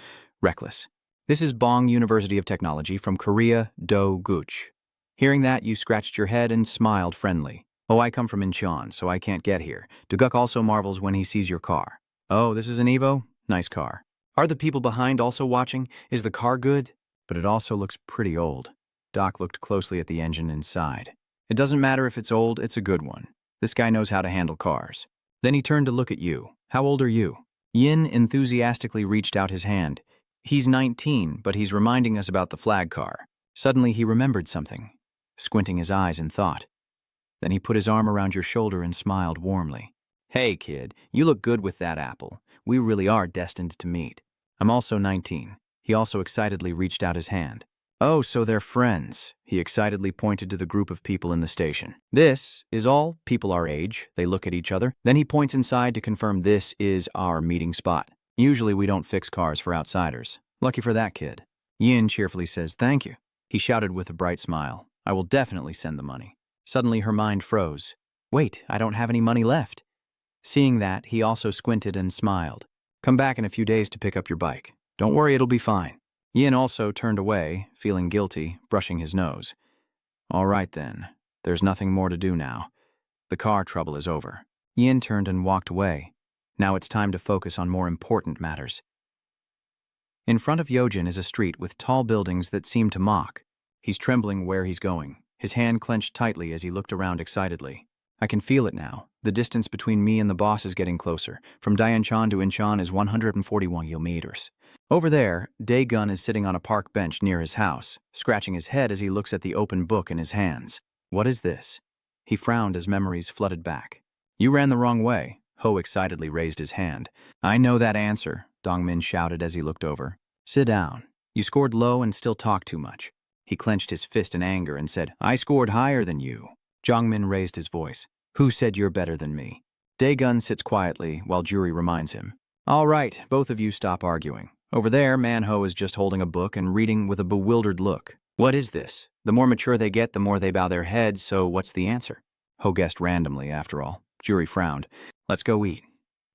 reckless. This is Bong University of Technology from Korea, Do Guch. Hearing that, you scratched your head and smiled friendly. Oh, I come from Incheon, so I can't get here. Duguk also marvels when he sees your car. Oh, this is an Evo? Nice car. Are the people behind also watching? Is the car good? But it also looks pretty old. Doc looked closely at the engine inside. It doesn't matter if it's old, it's a good one. This guy knows how to handle cars. Then he turned to look at you. How old are you? Yin enthusiastically reached out his hand. He's 19, but he's reminding us about the flag car. Suddenly he remembered something, squinting his eyes in thought. Then he put his arm around your shoulder and smiled warmly. Hey, kid, you look good with that apple. We really are destined to meet. I'm also 19. He also excitedly reached out his hand. Oh, so they're friends. He excitedly pointed to the group of people in the station. This is all people our age. They look at each other. Then he points inside to confirm this is our meeting spot. Usually we don't fix cars for outsiders. Lucky for that kid. Yin cheerfully says thank you. He shouted with a bright smile. I will definitely send the money. Suddenly her mind froze. Wait, I don't have any money left. Seeing that, he also squinted and smiled. Come back in a few days to pick up your bike. Don't worry, it'll be fine. Yin also turned away, feeling guilty, brushing his nose. All right then, there's nothing more to do now. The car trouble is over. Yin turned and walked away. Now it's time to focus on more important matters. In front of Yojin is a street with tall buildings that seem to mock. He's trembling where he's going, his hand clenched tightly as he looked around excitedly. I can feel it now. The distance between me and the boss is getting closer. From Daeuncheon to Incheon is 141 kilometers. Over there, Dae-gun is sitting on a park bench near his house, scratching his head as he looks at the open book in his hands. What is this? He frowned as memories flooded back. You ran the wrong way. Ho excitedly raised his hand. I know that answer, Dongmin shouted as he looked over. Sit down. You scored low and still talk too much. He clenched his fist in anger and said, I scored higher than you. Jongmin raised his voice. Who said you're better than me? Dae-gun sits quietly while Juri reminds him. All right, both of you stop arguing. Over there, Manhwa is just holding a book and reading with a bewildered look. What is this? The more mature they get, the more they bow their heads, so what's the answer? Ho guessed randomly, after all. Juri frowned. Let's go eat.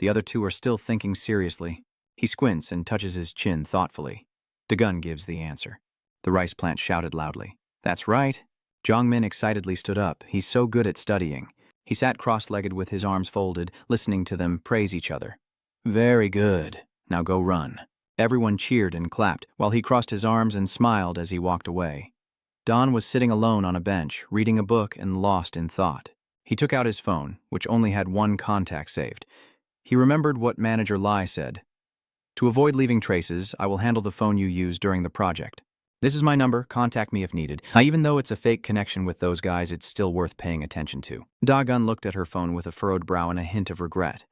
The other two are still thinking seriously. He squints and touches his chin thoughtfully. Dae-gun gives the answer. The rice plant shouted loudly. That's right. Jongmin excitedly stood up. He's so good at studying. He sat cross-legged with his arms folded, listening to them praise each other. Very good. Now go run. Everyone cheered and clapped, while he crossed his arms and smiled as he walked away. Don was sitting alone on a bench, reading a book and lost in thought. He took out his phone, which only had one contact saved. He remembered what Manager Lai said. To avoid leaving traces, I will handle the phone you use during the project. This is my number, contact me if needed. Even though it's a fake connection with those guys, it's still worth paying attention to. Dae-gun looked at her phone with a furrowed brow and a hint of regret.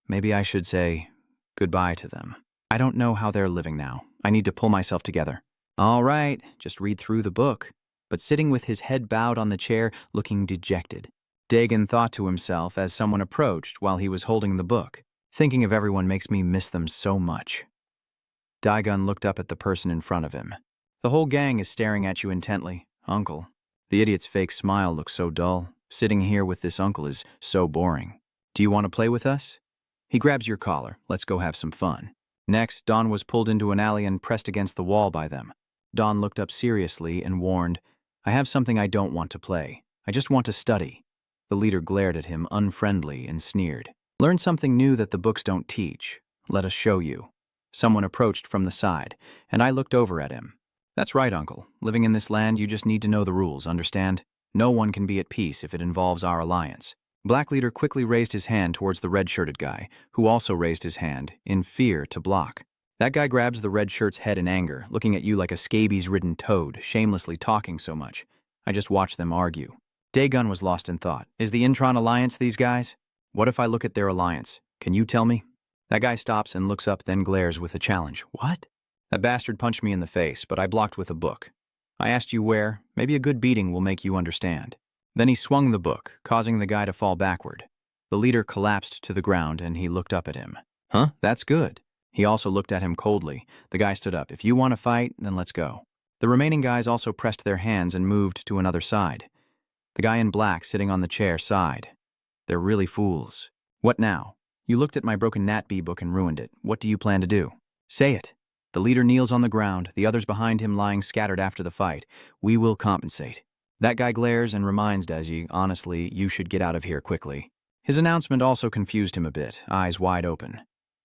Maybe I should say goodbye to them. I don't know how they're living now. I need to pull myself together. All right, just read through the book. But sitting with his head bowed on the chair, looking dejected. Dae-gun thought to himself as someone approached while he was holding the book. Thinking of everyone makes me miss them so much. Dae-gun looked up at the person in front of him. The whole gang is staring at you intently. Uncle. The idiot's fake smile looks so dull. Sitting here with this uncle is so boring. Do you want to play with us? He grabs your collar. Let's go have some fun. Next, Don was pulled into an alley and pressed against the wall by them. Don looked up seriously and warned, I have something I don't want to play. I just want to study. The leader glared at him unfriendly and sneered. Learn something new that the books don't teach. Let us show you. Someone approached from the side, and I looked over at him. That's right, Uncle. Living in this land, you just need to know the rules, understand? No one can be at peace if it involves our alliance. Black leader quickly raised his hand towards the red-shirted guy, who also raised his hand, in fear, to block. That guy grabs the red shirt's head in anger, looking at you like a scabies-ridden toad, shamelessly talking so much. I just watched them argue. Dae-gun was lost in thought. Is the Intron Alliance these guys? What if I look at their alliance? Can you tell me? That guy stops and looks up, then glares with a challenge. What? That bastard punched me in the face, but I blocked with a book. I asked you where. Maybe a good beating will make you understand. Then he swung the book, causing the guy to fall backward. The leader collapsed to the ground, and he looked up at him. Huh? That's good. He also looked at him coldly. The guy stood up. If you want to fight, then let's go. The remaining guys also pressed their hands and moved to another side. The guy in black sitting on the chair sighed. They're really fools. What now? You looked at my broken Nat B book and ruined it. What do you plan to do? Say it. The leader kneels on the ground, the others behind him lying scattered after the fight. We will compensate. That guy glares and reminds Deji, honestly, you should get out of here quickly. His announcement also confused him a bit, eyes wide open.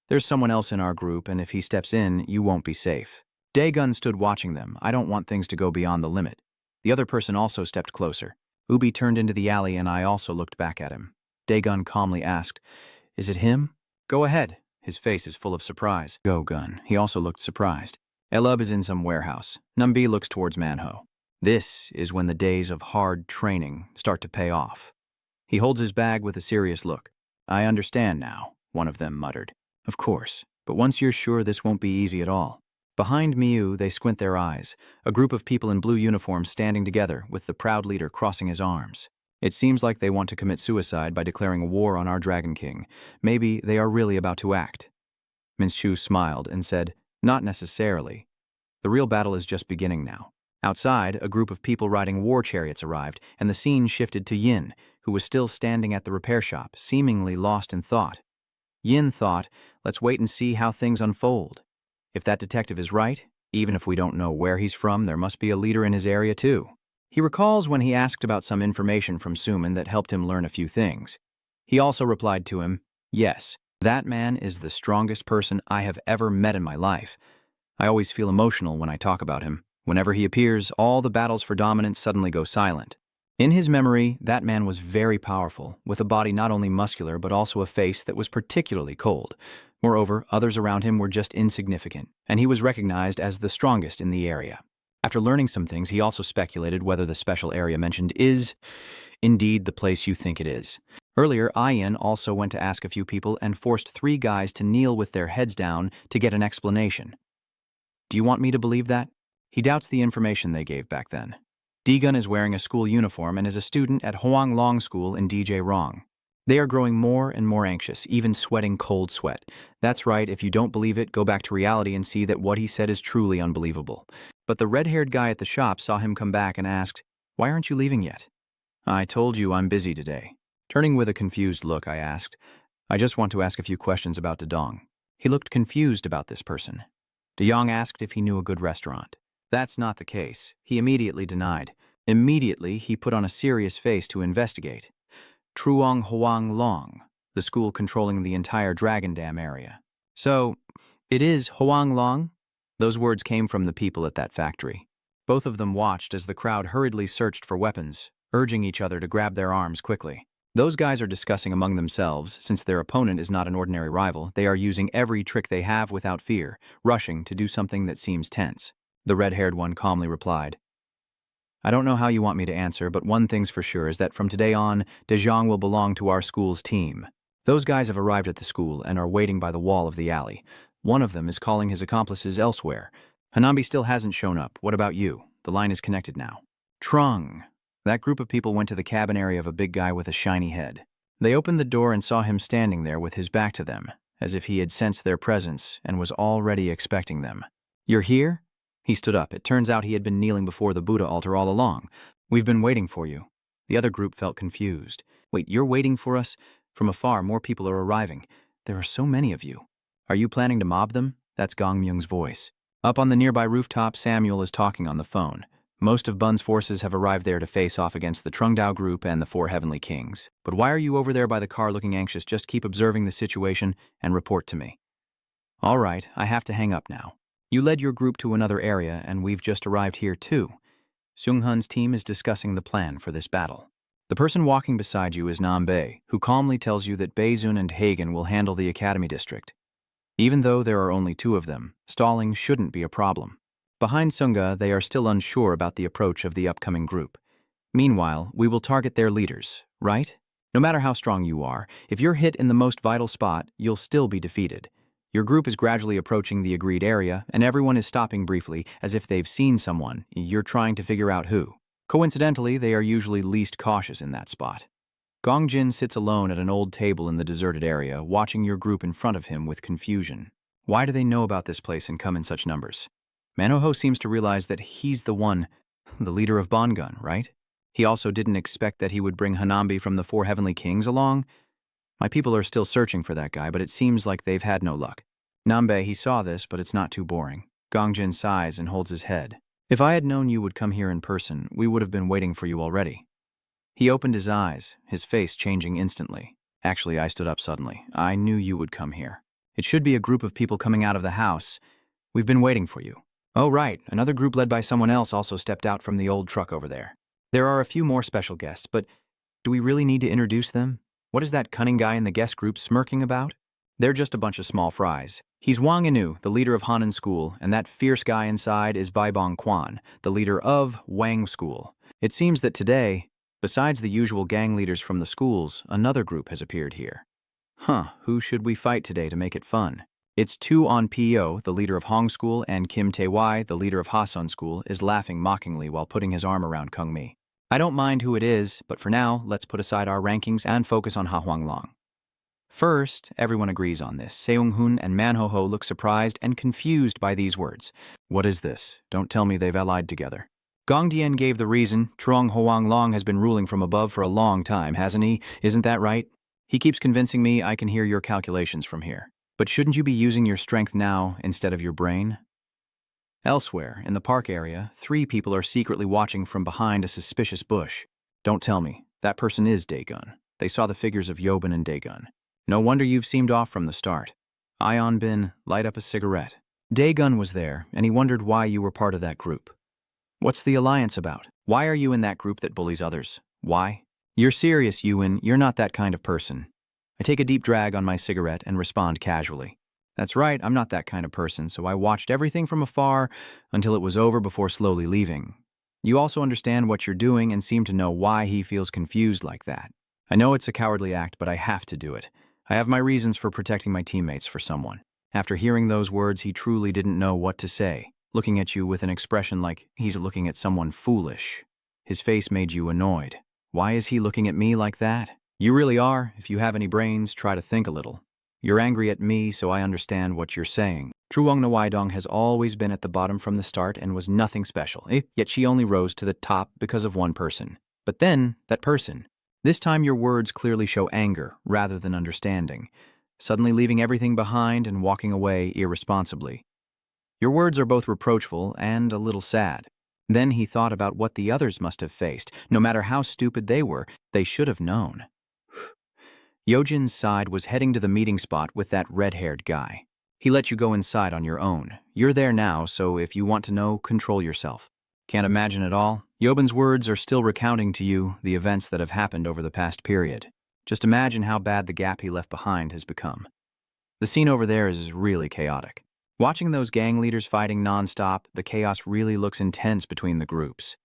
There's someone else in our group, and if he steps in, you won't be safe. Daegun stood watching them. I don't want things to go beyond the limit. The other person also stepped closer. Ubi turned into the alley, and I also looked back at him. Daegun calmly asked, "Is it him?" "Go ahead." His face is full of surprise. Go, Gun. He also looked surprised. Elub is in some warehouse. Numbi looks towards Manhwa. This is when the days of hard training start to pay off. He holds his bag with a serious look. "I understand now," one of them muttered. "Of course, but once you're sure this won't be easy at all." Behind Miu, they squint their eyes, a group of people in blue uniforms standing together with the proud leader crossing his arms. It seems like they want to commit suicide by declaring war on our Dragon King. Maybe they are really about to act. Minshu smiled and said, "Not necessarily. The real battle is just beginning now." Outside, a group of people riding war chariots arrived, and the scene shifted to Yin, who was still standing at the repair shop, seemingly lost in thought. Yin thought, let's wait and see how things unfold. If that detective is right, even if we don't know where he's from, there must be a leader in his area too. He recalls when he asked about some information from Suman that helped him learn a few things. He also replied to him, "Yes, that man is the strongest person I have ever met in my life. I always feel emotional when I talk about him. Whenever he appears, all the battles for dominance suddenly go silent." In his memory, that man was very powerful, with a body not only muscular but also a face that was particularly cold. Moreover, others around him were just insignificant, and he was recognized as the strongest in the area. After learning some things, he also speculated whether the special area mentioned is indeed the place you think it is. Earlier, Ayan also went to ask a few people and forced 3 guys to kneel with their heads down to get an explanation. Do you want me to believe that? He doubts the information they gave back then. Daegun is wearing a school uniform and is a student at Hoang Long School in DJ Rong. They are growing more and more anxious, even sweating cold sweat. That's right, if you don't believe it, go back to reality and see that what he said is truly unbelievable. But the red-haired guy at the shop saw him come back and asked, "Why aren't you leaving yet?" "I told you I'm busy today." Turning with a confused look, I asked, "I just want to ask a few questions about Dedong." He looked confused about this person. De Jong asked if he knew a good restaurant. That's not the case. He immediately denied. Immediately, he put on a serious face to investigate. Truong Hoang Long, the school controlling the entire Dragon Dam area. "So, it is Hoang Long?" Those words came from the people at that factory. Both of them watched as the crowd hurriedly searched for weapons, urging each other to grab their arms quickly. Those guys are discussing among themselves. Since their opponent is not an ordinary rival, they are using every trick they have without fear, rushing to do something that seems tense. The red-haired one calmly replied, "I don't know how you want me to answer, but one thing's for sure is that from today on, De Jong will belong to our school's team." Those guys have arrived at the school and are waiting by the wall of the alley. One of them is calling his accomplices elsewhere. Hanambi still hasn't shown up. What about you? The line is connected now. Trung. That group of people went to the cabin area of a big guy with a shiny head. They opened the door and saw him standing there with his back to them, as if he had sensed their presence and was already expecting them. "You're here?" He stood up. It turns out he had been kneeling before the Buddha altar all along. "We've been waiting for you." The other group felt confused. "Wait, you're waiting for us?" From afar, more people are arriving. "There are so many of you. Are you planning to mob them?" That's Gong Myung's voice. Up on the nearby rooftop, Samuel is talking on the phone. Most of Bun's forces have arrived there to face off against the Trungdao group and the 4 Heavenly Kings. "But why are you over there by the car looking anxious? Just keep observing the situation and report to me." "All right, I have to hang up now. You led your group to another area, and we've just arrived here too. Seung-hun's team is discussing the plan for this battle." The person walking beside you is Nambae, who calmly tells you that Baezun and Hagen will handle the Academy District. Even though there are only 2 of them, stalling shouldn't be a problem. Behind Sunga, they are still unsure about the approach of the upcoming group. Meanwhile, we will target their leaders, right? No matter how strong you are, if you're hit in the most vital spot, you'll still be defeated. Your group is gradually approaching the agreed area, and everyone is stopping briefly, as if they've seen someone. You're trying to figure out who. Coincidentally, they are usually least cautious in that spot. Gongjin sits alone at an old table in the deserted area, watching your group in front of him with confusion. Why do they know about this place and come in such numbers? Manoho seems to realize that he's the leader of Bongun, right? He also didn't expect that he would bring Hanambi from the 4 Heavenly Kings along. My people are still searching for that guy, but it seems like they've had no luck. Nambe, he saw this, but it's not too boring. Gongjin sighs and holds his head. If I had known you would come here in person, we would have been waiting for you already. He opened his eyes, his face changing instantly. Actually, I stood up suddenly. I knew you would come here. It should be a group of people coming out of the house. We've been waiting for you. Oh, right. Another group led by someone else also stepped out from the old truck over there. There are a few more special guests, but do we really need to introduce them? What is that cunning guy in the guest group smirking about? They're just a bunch of small fries. He's Wang Inu, the leader of Hanan School, and that fierce guy inside is Baibong Quan, the leader of Wang School. It seems that today, besides the usual gang leaders from the schools, another group has appeared here. Who should we fight today to make it fun? It's Tu On Pio, the leader of Hong School, and Kim Tae Wai, the leader of Hasun School, is laughing mockingly while putting his arm around Kung Mi. I don't mind who it is, but for now, let's put aside our rankings and focus on Ha Huang Long. First, everyone agrees on this. Seung Hoon and Manho Ho look surprised and confused by these words. What is this? Don't tell me they've allied together. Gong Dian gave the reason. Truong Hoang Long has been ruling from above for a long time, hasn't he? Isn't that right? He keeps convincing me I can hear your calculations from here. But shouldn't you be using your strength now instead of your brain? Elsewhere, in the park area, 3 people are secretly watching from behind a suspicious bush. Don't tell me. That person is Daegun. They saw the figures of Yobin and Daegun. No wonder you've seemed off from the start. Ion Bin, light up a cigarette. Daegun was there, and he wondered why you were part of that group. What's the alliance about? Why are you in that group that bullies others? Why? You're serious, Ewan. You're not that kind of person. I take a deep drag on my cigarette and respond casually. That's right, I'm not that kind of person, so I watched everything from afar until it was over before slowly leaving. You also understand what you're doing and seem to know why he feels confused like that. I know it's a cowardly act, but I have to do it. I have my reasons for protecting my teammates for someone. After hearing those words, he truly didn't know what to say, looking at you with an expression like he's looking at someone foolish. His face made you annoyed. Why is he looking at me like that? You really are. If you have any brains, try to think a little. You're angry at me, so I understand what you're saying. Truong Nawaidong has always been at the bottom from the start and was nothing special, yet she only rose to the top because of one person. But then, that person. This time your words clearly show anger rather than understanding, suddenly leaving everything behind and walking away irresponsibly. Your words are both reproachful and a little sad. Then he thought about what the others must have faced. No matter how stupid they were, they should have known. Yojin's side was heading to the meeting spot with that red-haired guy. He let you go inside on your own. You're there now, so if you want to know, control yourself. Can't imagine it all? Yobin's words are still recounting to you the events that have happened over the past period. Just imagine how bad the gap he left behind has become. The scene over there is really chaotic. Watching those gang leaders fighting non-stop, the chaos really looks intense between the groups.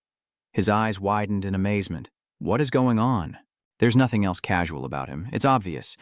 His eyes widened in amazement. What is going on? There's nothing else casual about him. It's obvious.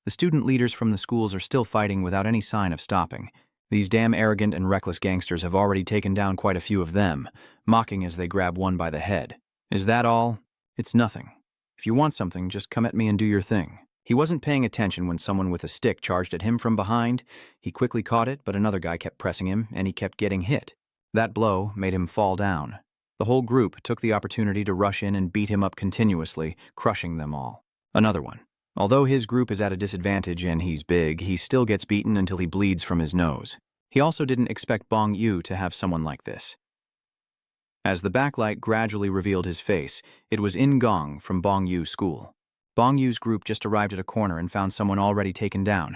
The student leaders from the schools are still fighting without any sign of stopping. These damn arrogant and reckless gangsters have already taken down quite a few of them, mocking as they grab one by the head. Is that all? It's nothing. If you want something, just come at me and do your thing. He wasn't paying attention when someone with a stick charged at him from behind. He quickly caught it, but another guy kept pressing him, and he kept getting hit. That blow made him fall down. The whole group took the opportunity to rush in and beat him up continuously, crushing them all. Another one. Although his group is at a disadvantage and he's big, he still gets beaten until he bleeds from his nose. He also didn't expect Bong Yu to have someone like this. As the backlight gradually revealed his face, it was In Gong from Bong Yu's school. Bong Yu's group just arrived at a corner and found someone already taken down.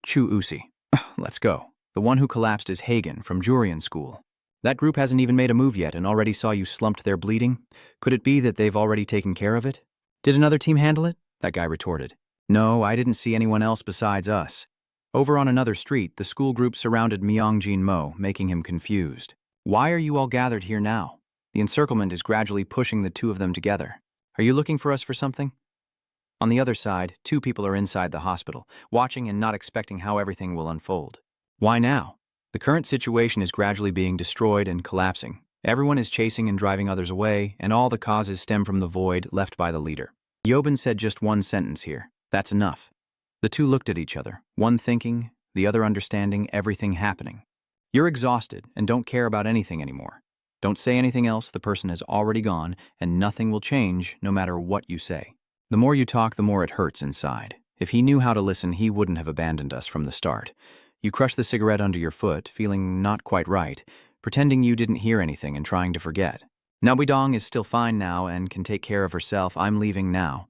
Chu Usi. Let's go. The one who collapsed is Hagen from Jurian School. That group hasn't even made a move yet and already saw you slumped there bleeding. Could it be that they've already taken care of it? Did another team handle it? That guy retorted. No, I didn't see anyone else besides us. Over on another street, the school group surrounded Myongjin Mo, making him confused. Why are you all gathered here now? The encirclement is gradually pushing the two of them together. Are you looking for us for something? On the other side, 2 people are inside the hospital, watching and not expecting how everything will unfold. Why now? The current situation is gradually being destroyed and collapsing. Everyone is chasing and driving others away, and all the causes stem from the void left by the leader. Yobin said just one sentence here. That's enough. The two looked at each other, one thinking, the other understanding everything happening. You're exhausted and don't care about anything anymore. Don't say anything else, the person has already gone, and nothing will change no matter what you say. The more you talk, the more it hurts inside. If he knew how to listen, he wouldn't have abandoned us from the start. You crush the cigarette under your foot, feeling not quite right, pretending you didn't hear anything and trying to forget. Nabidong is still fine now and can take care of herself. I'm leaving now.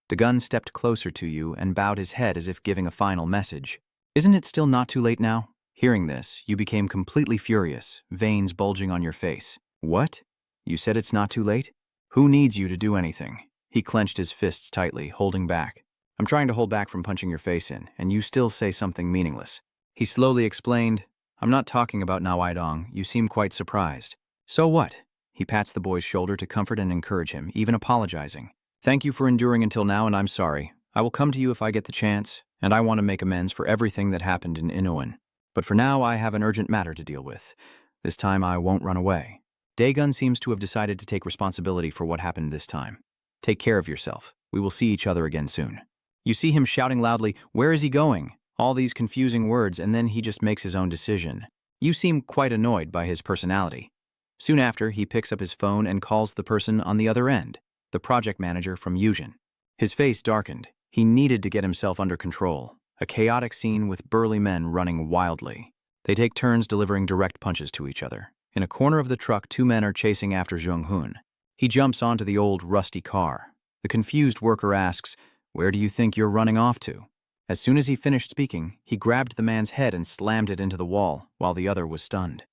Dagun stepped closer to you and bowed his head as if giving a final message. Isn't it still not too late now? Hearing this, you became completely furious, veins bulging on your face. What? You said it's not too late? Who needs you to do anything? He clenched his fists tightly, holding back. I'm trying to hold back from punching your face in, and you still say something meaningless. He slowly explained, I'm not talking about Nabidong. You seem quite surprised. So what? He pats the boy's shoulder to comfort and encourage him, even apologizing. Thank you for enduring until now, and I'm sorry. I will come to you if I get the chance, and I want to make amends for everything that happened in Inouan. But for now, I have an urgent matter to deal with. This time, I won't run away. Daegun seems to have decided to take responsibility for what happened this time. Take care of yourself. We will see each other again soon. You see him shouting loudly, where is he going? All these confusing words, and then he just makes his own decision. You seem quite annoyed by his personality. Soon after, he picks up his phone and calls the person on the other end, the project manager from Yujin. His face darkened. He needed to get himself under control. A chaotic scene with burly men running wildly. They take turns delivering direct punches to each other. In a corner of the truck, two men are chasing after Jung-hoon. He jumps onto the old, rusty car. The confused worker asks, where do you think you're running off to? As soon as he finished speaking, he grabbed the man's head and slammed it into the wall, while the other was stunned.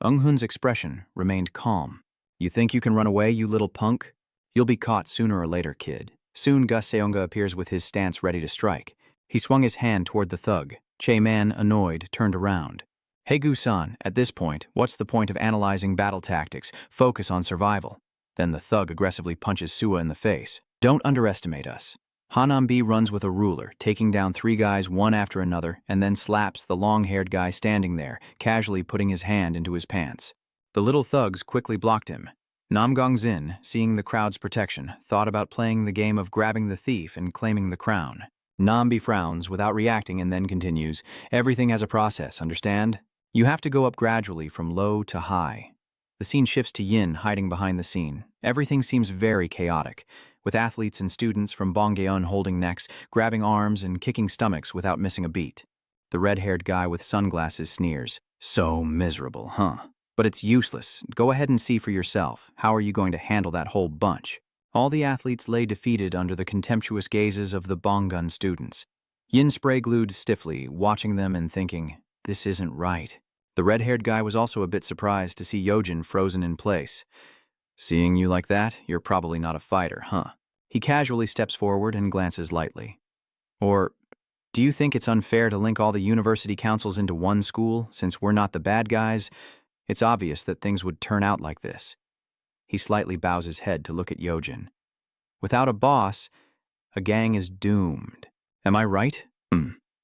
Jung-hoon's expression remained calm. You think you can run away, you little punk? You'll be caught sooner or later, kid. Soon Gus Seonga appears with his stance ready to strike. He swung his hand toward the thug. Che-man, annoyed, turned around. Hey Gu-san, at this point, what's the point of analyzing battle tactics? Focus on survival. Then the thug aggressively punches Sua in the face. Don't underestimate us. Hanambi runs with a ruler, taking down three guys one after another, and then slaps the long-haired guy standing there, casually putting his hand into his pants. The little thugs quickly blocked him. Namgong-zin, seeing the crowd's protection, thought about playing the game of grabbing the thief and claiming the crown. Nambi frowns without reacting and then continues, everything has a process, understand? You have to go up gradually from low to high. The scene shifts to Yin hiding behind the scene. Everything seems very chaotic, with athletes and students from Bongyeon holding necks, grabbing arms, and kicking stomachs without missing a beat. The red-haired guy with sunglasses sneers, so miserable, huh? But it's useless. Go ahead and see for yourself. How are you going to handle that whole bunch? All the athletes lay defeated under the contemptuous gazes of the Bonggun students. Yin spray-glued stiffly, watching them and thinking, this isn't right. The red-haired guy was also a bit surprised to see Yojin frozen in place. Seeing you like that, you're probably not a fighter, huh? He casually steps forward and glances lightly. Or, do you think it's unfair to link all the university councils into one school, since we're not the bad guys? It's obvious that things would turn out like this. He slightly bows his head to look at Yojin. Without a boss, a gang is doomed. Am I right?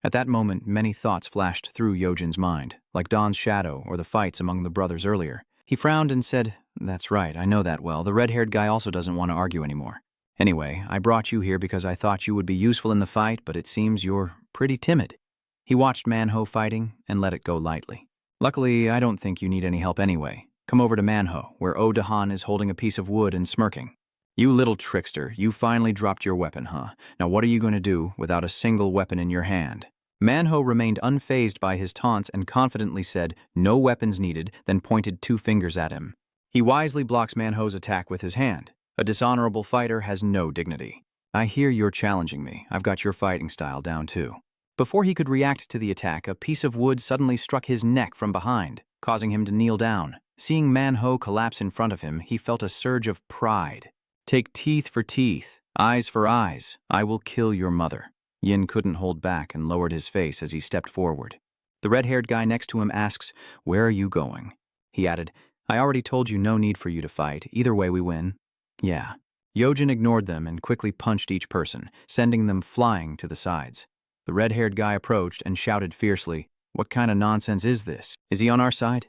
At that moment, many thoughts flashed through Yojin's mind, like Dawn's shadow or the fights among the brothers earlier. He frowned and said, that's right, I know that well. The red-haired guy also doesn't want to argue anymore. Anyway, I brought you here because I thought you would be useful in the fight, but it seems you're pretty timid. He watched Manhwa fighting and let it go lightly. Luckily, I don't think you need any help anyway. Come over to Manhwa, where Oh Dahan is holding a piece of wood and smirking. You little trickster, you finally dropped your weapon, huh? Now what are you going to do without a single weapon in your hand? Manhwa remained unfazed by his taunts and confidently said, no weapons needed, then pointed two fingers at him. He wisely blocks Manhwa's attack with his hand. A dishonorable fighter has no dignity. I hear you're challenging me. I've got your fighting style down too. Before he could react to the attack, a piece of wood suddenly struck his neck from behind, causing him to kneel down. Seeing Manhwa collapse in front of him, he felt a surge of pride. Take teeth for teeth, eyes for eyes. I will kill your mother. Yin couldn't hold back and lowered his face as he stepped forward. The red-haired guy next to him asks, where are you going? He added, I already told you no need for you to fight. Either way we win. Yeah. Yojin ignored them and quickly punched each person, sending them flying to the sides. The red-haired guy approached and shouted fiercely, what kind of nonsense is this? Is he on our side?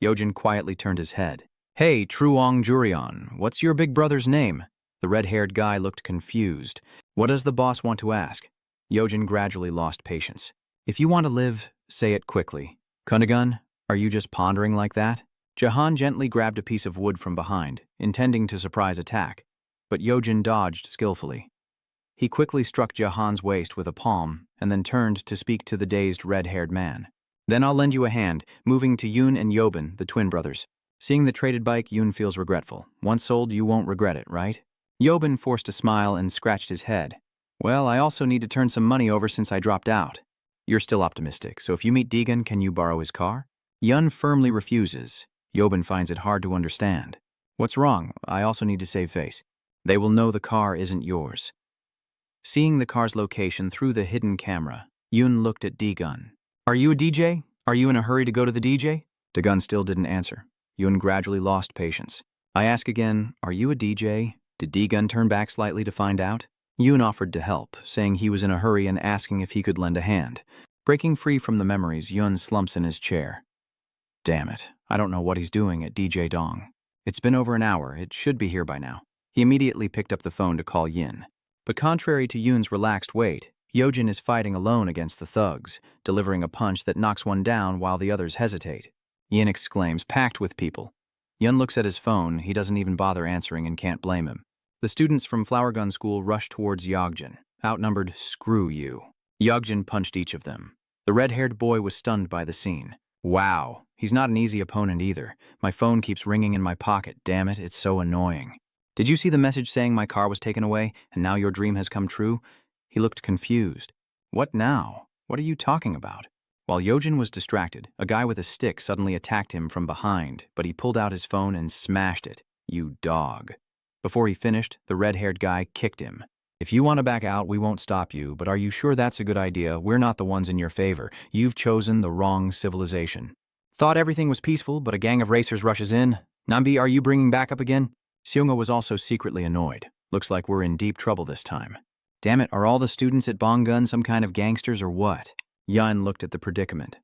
Yojin quietly turned his head. Hey, Truong Jurion, what's your big brother's name? The red-haired guy looked confused. What does the boss want to ask? Yojin gradually lost patience. If you want to live, say it quickly. Kunagun, are you just pondering like that? Jahan gently grabbed a piece of wood from behind, intending to surprise attack, but Yojin dodged skillfully. He quickly struck Jahan's waist with a palm and then turned to speak to the dazed red-haired man. Then I'll lend you a hand, moving to Yoon and Yobin, the twin brothers. Seeing the traded bike, Yoon feels regretful. Once sold, you won't regret it, right? Yobin forced a smile and scratched his head. Well, I also need to turn some money over since I dropped out. You're still optimistic, so if you meet Deegan, can you borrow his car? Yun firmly refuses. Yobin finds it hard to understand. What's wrong? I also need to save face. They will know the car isn't yours. Seeing the car's location through the hidden camera, Yoon looked at Deegun. Are you a DJ? Are you in a hurry to go to the DJ? Deegun still didn't answer. Yoon gradually lost patience. I ask again, are you a DJ? Did Deegun turn back slightly to find out? Yoon offered to help, saying he was in a hurry and asking if he could lend a hand. Breaking free from the memories, Yoon slumps in his chair. Damn it, I don't know what he's doing at DJ Dong. It's been over an hour, it should be here by now. He immediately picked up the phone to call Yin. But contrary to Yoon's relaxed wait, Yojin is fighting alone against the thugs, delivering a punch that knocks one down while the others hesitate. Yin exclaims, packed with people. Yun looks at his phone, he doesn't even bother answering and can't blame him. The students from Flower Gun School rush towards Yogjin. Outnumbered, screw you. Yogjin punched each of them. The red-haired boy was stunned by the scene. Wow, he's not an easy opponent either. My phone keeps ringing in my pocket, damn it, it's so annoying. Did you see the message saying my car was taken away, and now your dream has come true? He looked confused. What now? What are you talking about? While Yojin was distracted, a guy with a stick suddenly attacked him from behind, but he pulled out his phone and smashed it. You dog. Before he finished, the red-haired guy kicked him. If you want to back out, we won't stop you, but are you sure that's a good idea? We're not the ones in your favor. You've chosen the wrong civilization. Thought everything was peaceful, but a gang of racers rushes in. Nambi, are you bringing backup again? Seunga was also secretly annoyed. Looks like we're in deep trouble this time. Damn it, are all the students at Bonggun some kind of gangsters or what? Yun looked at the predicament.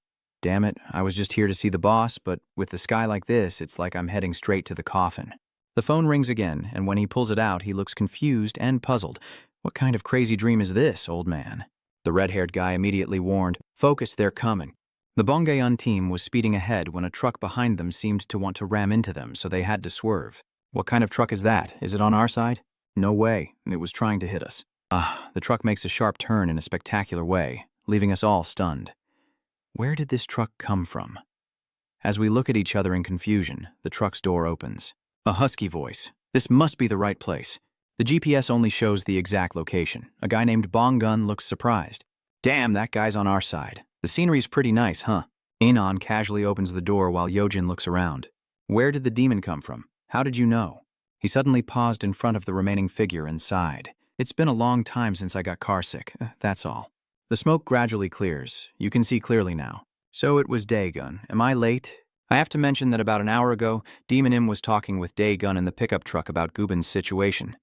Damn it, I was just here to see the boss, but with the sky like this, it's like I'm heading straight to the coffin. The phone rings again, and when he pulls it out, he looks confused and puzzled. What kind of crazy dream is this, old man? The red-haired guy immediately warned, Focus, they're coming. The Bonggun team was speeding ahead when a truck behind them seemed to want to ram into them, so they had to swerve. What kind of truck is that? Is it on our side? No way, it was trying to hit us. The truck makes a sharp turn in a spectacular way, leaving us all stunned. Where did this truck come from? As we look at each other in confusion, the truck's door opens. A husky voice. This must be the right place. The GPS only shows the exact location. A guy named Bonggun looks surprised. Damn, that guy's on our side. The scenery's pretty nice, huh? Inon casually opens the door while Yojin looks around. Where did the demon come from? How did you know? He suddenly paused in front of the remaining figure and sighed. It's been a long time since I got carsick, that's all. The smoke gradually clears. You can see clearly now. So it was Daegun. Am I late? I have to mention that about an hour ago, Demon Im was talking with Daegun in the pickup truck about Gubin's situation.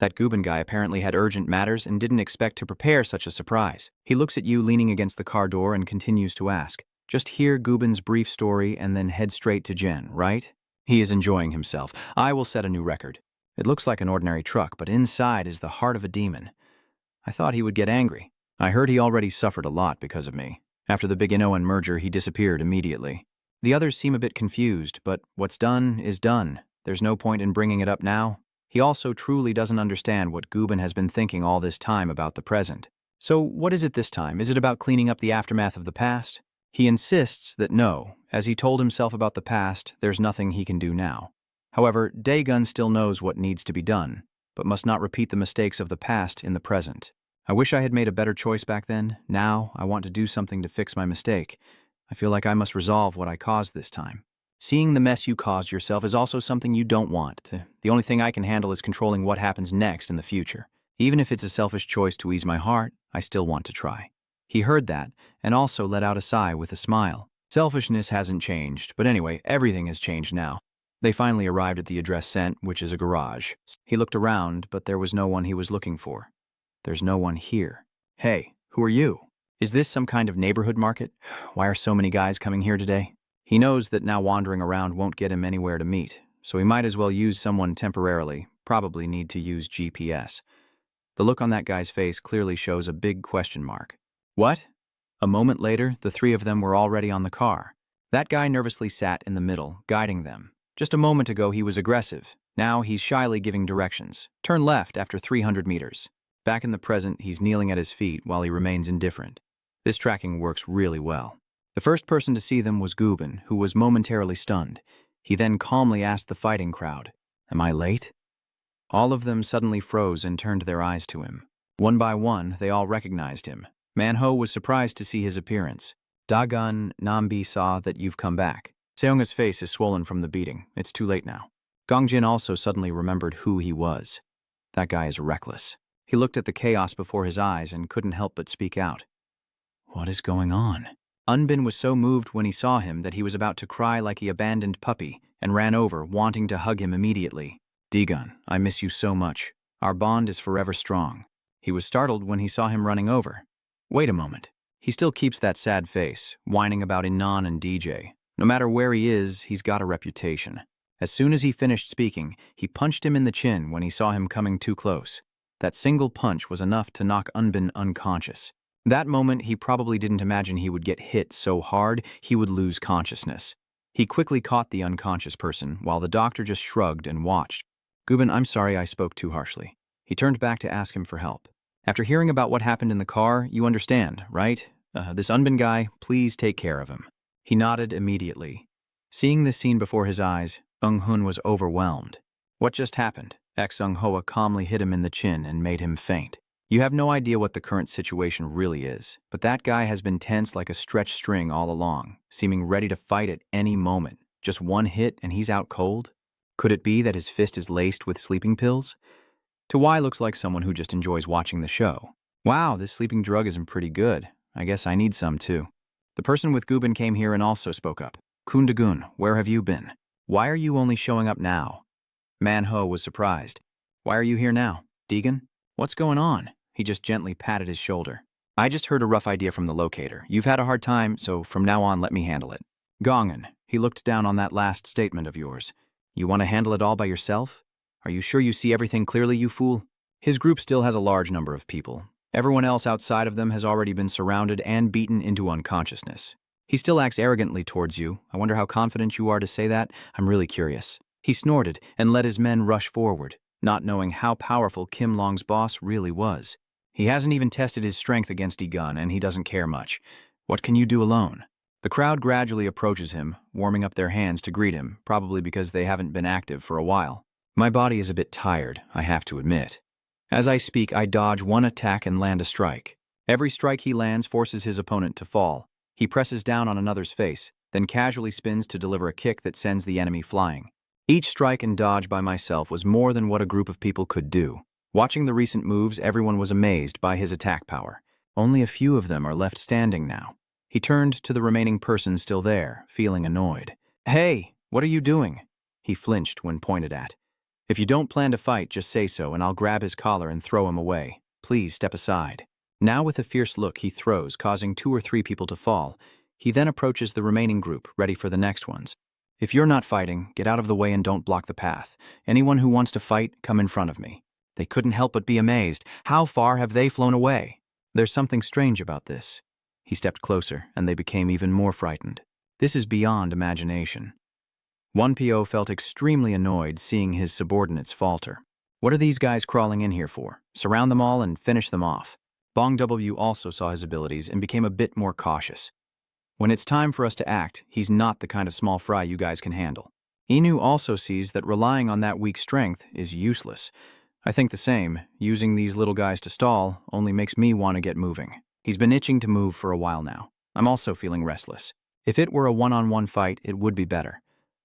That Gubin guy apparently had urgent matters and didn't expect to prepare such a surprise. He looks at you leaning against the car door and continues to ask. Just hear Gubin's brief story and then head straight to Jen, right? He is enjoying himself. I will set a new record. It looks like an ordinary truck, but inside is the heart of a demon. I thought he would get angry. I heard he already suffered a lot because of me. After the Big Inoan merger, he disappeared immediately. The others seem a bit confused, but what's done is done. There's no point in bringing it up now. He also truly doesn't understand what Gubin has been thinking all this time about the present. So what is it this time? Is it about cleaning up the aftermath of the past? He insists that no, as he told himself about the past, there's nothing he can do now. However, Daegun still knows what needs to be done, but must not repeat the mistakes of the past in the present. I wish I had made a better choice back then. Now, I want to do something to fix my mistake. I feel like I must resolve what I caused this time. Seeing the mess you caused yourself is also something you don't want. The only thing I can handle is controlling what happens next in the future. Even if it's a selfish choice to ease my heart, I still want to try. He heard that, and also let out a sigh with a smile. Selfishness hasn't changed, but anyway, everything has changed now. They finally arrived at the address sent, which is a garage. He looked around, but there was no one he was looking for. There's no one here. Hey, who are you? Is this some kind of neighborhood market? Why are so many guys coming here today? He knows that now wandering around won't get him anywhere to meet, so he might as well use someone temporarily, probably need to use GPS. The look on that guy's face clearly shows a big question mark. What? A moment later, the three of them were already on the car. That guy nervously sat in the middle, guiding them. Just a moment ago he was aggressive. Now he's shyly giving directions. Turn left after 300 meters. Back in the present, he's kneeling at his feet while he remains indifferent. This tracking works really well. The first person to see them was Gubin, who was momentarily stunned. He then calmly asked the fighting crowd, "Am I late?" All of them suddenly froze and turned their eyes to him. One by one, they all recognized him. Manhwa was surprised to see his appearance. "Dagon, Nambi saw that you've come back." Seonga's face is swollen from the beating. It's too late now. Gongjin also suddenly remembered who he was. That guy is reckless. He looked at the chaos before his eyes and couldn't help but speak out. What is going on? Unbin was so moved when he saw him that he was about to cry like an abandoned puppy and ran over, wanting to hug him immediately. "Dagon, I miss you so much. Our bond is forever strong." He was startled when he saw him running over. Wait a moment. He still keeps that sad face, whining about Inan and DJ. No matter where he is, he's got a reputation. As soon as he finished speaking, he punched him in the chin when he saw him coming too close. That single punch was enough to knock Unbin unconscious. That moment, he probably didn't imagine he would get hit so hard he would lose consciousness. He quickly caught the unconscious person, while the doctor just shrugged and watched. "Gubin, I'm sorry I spoke too harshly." He turned back to ask him for help. "After hearing about what happened in the car, you understand, right? This Unbin guy, please take care of him." He nodded immediately. Seeing this scene before his eyes, Eung-hun was overwhelmed. "What just happened?" Ex-Eung-hoa calmly hit him in the chin and made him faint. "You have no idea what the current situation really is, but that guy has been tense like a stretched string all along, seeming ready to fight at any moment. Just one hit and he's out cold? Could it be that his fist is laced with sleeping pills?" To Y looks like someone who just enjoys watching the show. "Wow, this sleeping drug isn't pretty good. I guess I need some too." The person with Gubin came here and also spoke up. "Kundagun, where have you been? Why are you only showing up now?" Manhwa was surprised. "Why are you here now? Dagon? What's going on?" He just gently patted his shoulder. "I just heard a rough idea from the locator. You've had a hard time, so from now on let me handle it." "Gongen," he looked down on that last statement of yours. "You want to handle it all by yourself? Are you sure you see everything clearly, you fool?" His group still has a large number of people. Everyone else outside of them has already been surrounded and beaten into unconsciousness. He still acts arrogantly towards you. I wonder how confident you are to say that. I'm really curious. He snorted and let his men rush forward, not knowing how powerful Kim Long's boss really was. He hasn't even tested his strength against Dagon, and he doesn't care much. What can you do alone? The crowd gradually approaches him, warming up their hands to greet him, probably because they haven't been active for a while. My body is a bit tired, I have to admit. As I speak, I dodge one attack and land a strike. Every strike he lands forces his opponent to fall. He presses down on another's face, then casually spins to deliver a kick that sends the enemy flying. Each strike and dodge by myself was more than what a group of people could do. Watching the recent moves, everyone was amazed by his attack power. Only a few of them are left standing now. He turned to the remaining person still there, feeling annoyed. "Hey, what are you doing?" He flinched when pointed at. "If you don't plan to fight, just say so and I'll grab his collar and throw him away. Please step aside." Now with a fierce look he throws, causing 2 or 3 people to fall. He then approaches the remaining group, ready for the next ones. "If you're not fighting, get out of the way and don't block the path. Anyone who wants to fight, come in front of me." They couldn't help but be amazed. How far have they flown away? There's something strange about this. He stepped closer, and they became even more frightened. This is beyond imagination. One PO felt extremely annoyed seeing his subordinates falter. What are these guys crawling in here for? Surround them all and finish them off. Bong W also saw his abilities and became a bit more cautious. When it's time for us to act, he's not the kind of small fry you guys can handle. Inu also sees that relying on that weak strength is useless. I think the same. Using these little guys to stall only makes me want to get moving. He's been itching to move for a while now. I'm also feeling restless. If it were a one-on-one fight, it would be better.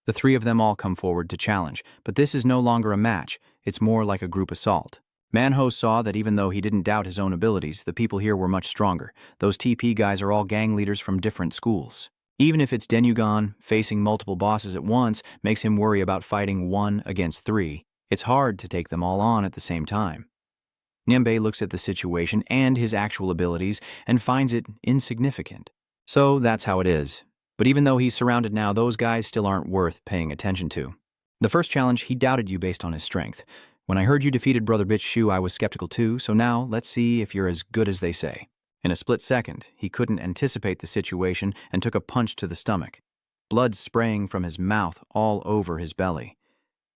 The 3 of them all come forward to challenge, but this is no longer a match. It's more like a group assault. Manhwa saw that even though he didn't doubt his own abilities, the people here were much stronger. Those TP guys are all gang leaders from different schools. Even if it's Denugan, facing multiple bosses at once makes him worry about fighting 1 against 3. It's hard to take them all on at the same time. Nyembe looks at the situation and his actual abilities and finds it insignificant. So that's how it is. But even though he's surrounded now, those guys still aren't worth paying attention to. The first challenge, he doubted you based on his strength. When I heard you defeated Brother Bitch Shu, I was skeptical too, so now let's see if you're as good as they say. In a split second, he couldn't anticipate the situation and took a punch to the stomach. Blood spraying from his mouth all over his belly.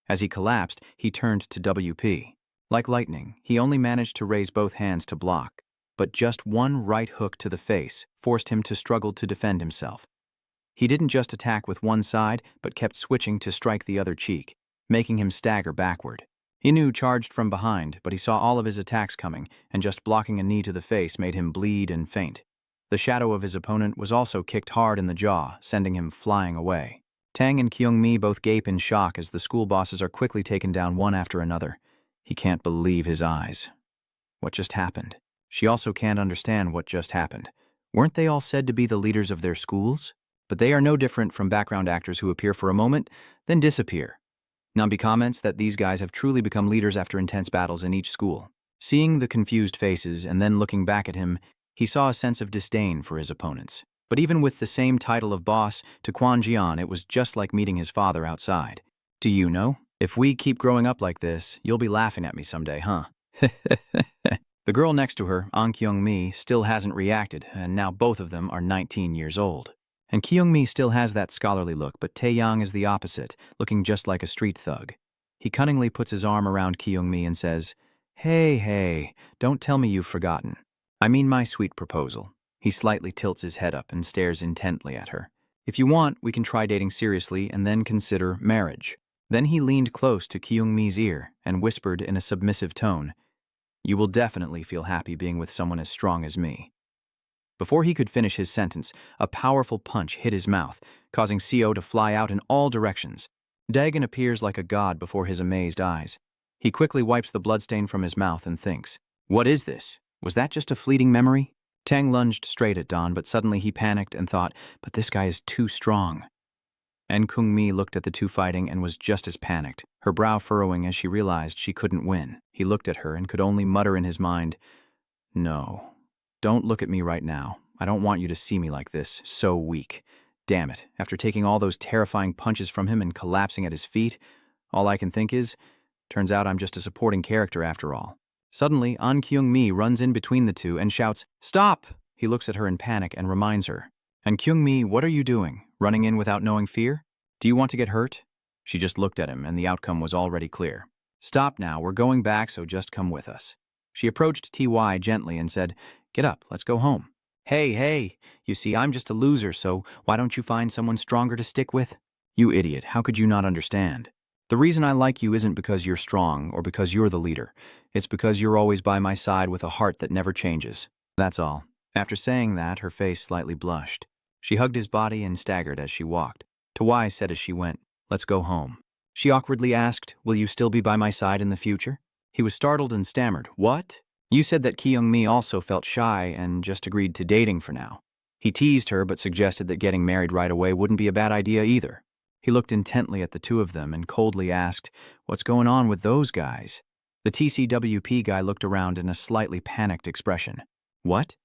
As he collapsed, he turned to WP. Like lightning, he only managed to raise both hands to block. but just one right hook to the face forced him to struggle to defend himself. He didn't just attack with one side, but kept switching to strike the other cheek, making him stagger backward. Inu charged from behind, but he saw all of his attacks coming, and just blocking a knee to the face made him bleed and faint. The shadow of his opponent was also kicked hard in the jaw, sending him flying away. Tang and Kyung-mi both gape in shock as the school bosses are quickly taken down one after another. He can't believe his eyes. What just happened? She also can't understand what just happened. Weren't they all said to be the leaders of their schools? But they are no different from background actors who appear for a moment, then disappear. Nambi comments that these guys have truly become leaders after intense battles in each school. Seeing the confused faces and then looking back at him, he saw a sense of disdain for his opponents. But even with the same title of boss, to Quan Jian it was just like meeting his father outside. Do you know? If we keep growing up like this, you'll be laughing at me someday, huh? The girl next to her, An Kyung-mi, still hasn't reacted, and now both of them are 19 years old. And Kyung-mi still has that scholarly look, but Taeyang is the opposite, looking just like a street thug. He cunningly puts his arm around Kyung-mi and says, Hey, don't tell me you've forgotten. I mean my sweet proposal. He slightly tilts his head up and stares intently at her. If you want, we can try dating seriously and then consider marriage. Then he leaned close to Kyung-mi's ear and whispered in a submissive tone, You will definitely feel happy being with someone as strong as me. Before he could finish his sentence, a powerful punch hit his mouth, causing Seo to fly out in all directions. Dagon appears like a god before his amazed eyes. He quickly wipes the bloodstain from his mouth and thinks, What is this? Was that just a fleeting memory? Tang lunged straight at Don, but suddenly he panicked and thought, But this guy is too strong. And Kyung-mi looked at the two fighting and was just as panicked, her brow furrowing as she realized she couldn't win. He looked at her and could only mutter in his mind, No, don't look at me right now. I don't want you to see me like this, so weak. Damn it, after taking all those terrifying punches from him and collapsing at his feet, all I can think is, turns out I'm just a supporting character after all. Suddenly, An Kyung-mi runs in between the two and shouts, Stop! He looks at her in panic and reminds her, And Kyung-mi, what are you doing? Running in without knowing fear? Do you want to get hurt? She just looked at him and the outcome was already clear. Stop now, we're going back, so just come with us. She approached T.Y. gently and said, Get up, let's go home. Hey, you see, I'm just a loser, so why don't you find someone stronger to stick with? You idiot, how could you not understand? The reason I like you isn't because you're strong or because you're the leader. It's because you're always by my side with a heart that never changes. That's all. After saying that, her face slightly blushed. She hugged his body and staggered as she walked. Tawai said as she went, Let's go home. She awkwardly asked, Will you still be by my side in the future? He was startled and stammered, What? You said that Kyung-mi also felt shy and just agreed to dating for now. He teased her but suggested that getting married right away wouldn't be a bad idea either. He looked intently at the two of them and coldly asked, What's going on with those guys? The TCWP guy looked around in a slightly panicked expression. What?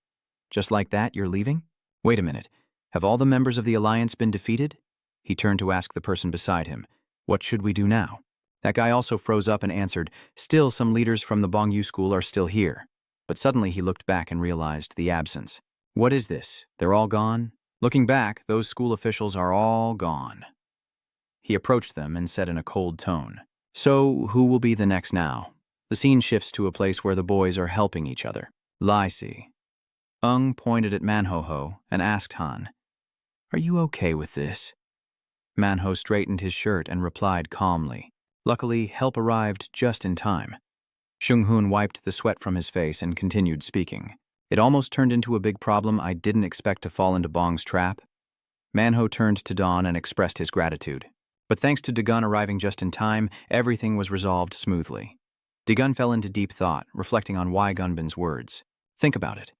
Just like that, you're leaving? Wait a minute. Have all the members of the Alliance been defeated? He turned to ask the person beside him, What should we do now? That guy also froze up and answered, Still, some leaders from the Bongyu school are still here. But suddenly he looked back and realized the absence. What is this? They're all gone? Looking back, those school officials are all gone. He approached them and said in a cold tone, So, who will be the next now? The scene shifts to a place where the boys are helping each other. Lai Si. Ung pointed at Manho and asked Han, Are you okay with this? Manho straightened his shirt and replied calmly. Luckily, help arrived just in time. Shung-hoon wiped the sweat from his face and continued speaking. It almost turned into a big problem. I didn't expect to fall into Bong's trap. Manho turned to Dawn and expressed his gratitude. But thanks to Dagun arriving just in time, everything was resolved smoothly. Dagun fell into deep thought, reflecting on Wai Gunbin's words. Think about it.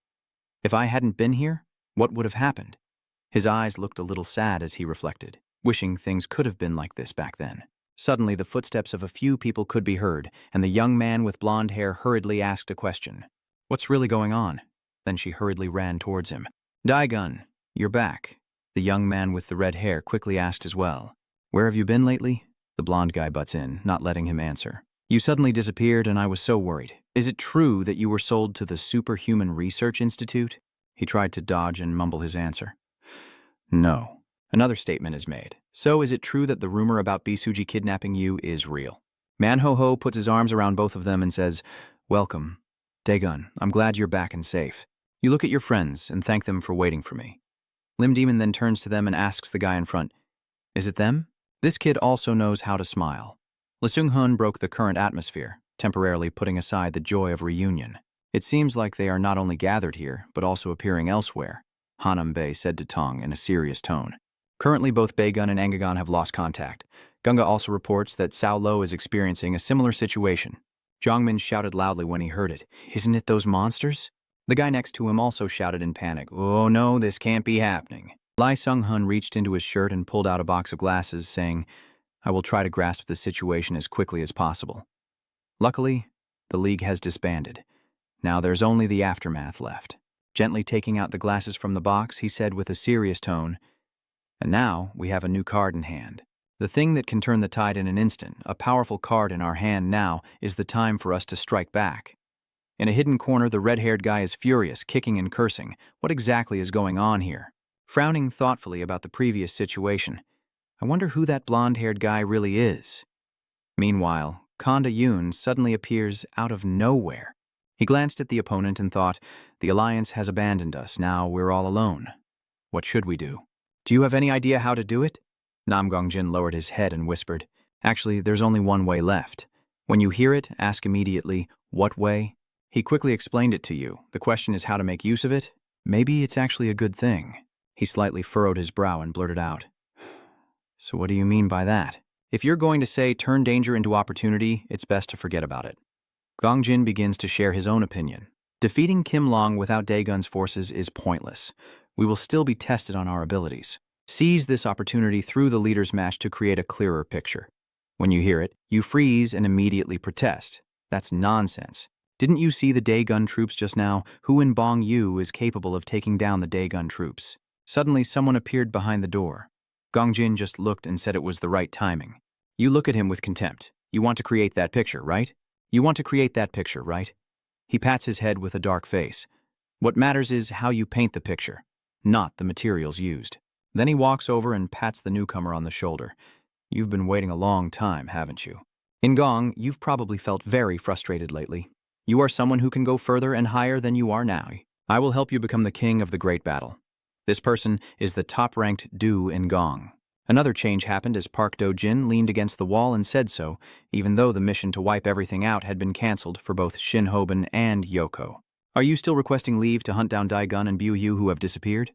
If I hadn't been here, what would have happened? His eyes looked a little sad as he reflected, wishing things could have been like this back then. Suddenly, the footsteps of a few people could be heard, and the young man with blonde hair hurriedly asked a question. What's really going on? Then she hurriedly ran towards him. Daegun, you're back. The young man with the red hair quickly asked as well. Where have you been lately? The blonde guy butts in, not letting him answer. You suddenly disappeared and I was so worried. Is it true that you were sold to the Superhuman Research Institute? He tried to dodge and mumble his answer. No. Another statement is made. So is it true that the rumor about Bisuji kidnapping you is real? Manho puts his arms around both of them and says, Welcome. Daegun, I'm glad you're back and safe. You look at your friends and thank them for waiting for me. Lim Demon then turns to them and asks the guy in front, is it them? This kid also knows how to smile. Lee Seung-hun broke the current atmosphere, temporarily putting aside the joy of reunion. It seems like they are not only gathered here, but also appearing elsewhere, Hanam Bey said to Tong in a serious tone. Currently, both Baegun and Angagon have lost contact. Gunga also reports that Sao Lo is experiencing a similar situation. Jongmin shouted loudly when he heard it. Isn't it those monsters? The guy next to him also shouted in panic. Oh no, this can't be happening. Lee Seung-hun reached into his shirt and pulled out a box of glasses, saying, I will try to grasp the situation as quickly as possible. Luckily, the league has disbanded. Now there's only the aftermath left. Gently taking out the glasses from the box, he said with a serious tone, and now we have a new card in hand. The thing that can turn the tide in an instant, a powerful card in our hand now, is the time for us to strike back. In a hidden corner, the red-haired guy is furious, kicking and cursing. What exactly is going on here? Frowning thoughtfully about the previous situation, I wonder who that blonde-haired guy really is. Meanwhile, Kanda Yoon suddenly appears out of nowhere. He glanced at the opponent and thought, the alliance has abandoned us, now we're all alone. What should we do? Do you have any idea how to do it? Nam Gongjin lowered his head and whispered, actually, there's only one way left. When you hear it, ask immediately, what way? He quickly explained it to you. The question is how to make use of it. Maybe it's actually a good thing. He slightly furrowed his brow and blurted out, so what do you mean by that? If you're going to say turn danger into opportunity, it's best to forget about it. Gongjin begins to share his own opinion. Defeating Kim Long without Daegun's forces is pointless. We will still be tested on our abilities. Seize this opportunity through the leaders' match to create a clearer picture. When you hear it, you freeze and immediately protest. That's nonsense. Didn't you see the Daegun troops just now? Who in Bong Yu is capable of taking down the Daegun troops? Suddenly, someone appeared behind the door. Gongjin just looked and said it was the right timing. You look at him with contempt. You want to create that picture, right? You want to create that picture, right? He pats his head with a dark face. What matters is how you paint the picture, not the materials used. Then he walks over and pats the newcomer on the shoulder. You've been waiting a long time, haven't you? In Gong, you've probably felt very frustrated lately. You are someone who can go further and higher than you are now. I will help you become the king of the great battle. This person is the top-ranked Du in Gong. Another change happened as Park Do-jin leaned against the wall and said so, even though the mission to wipe everything out had been cancelled for both Shin Hoben and Yoko. Are you still requesting leave to hunt down Daegun and Bu Yu who have disappeared?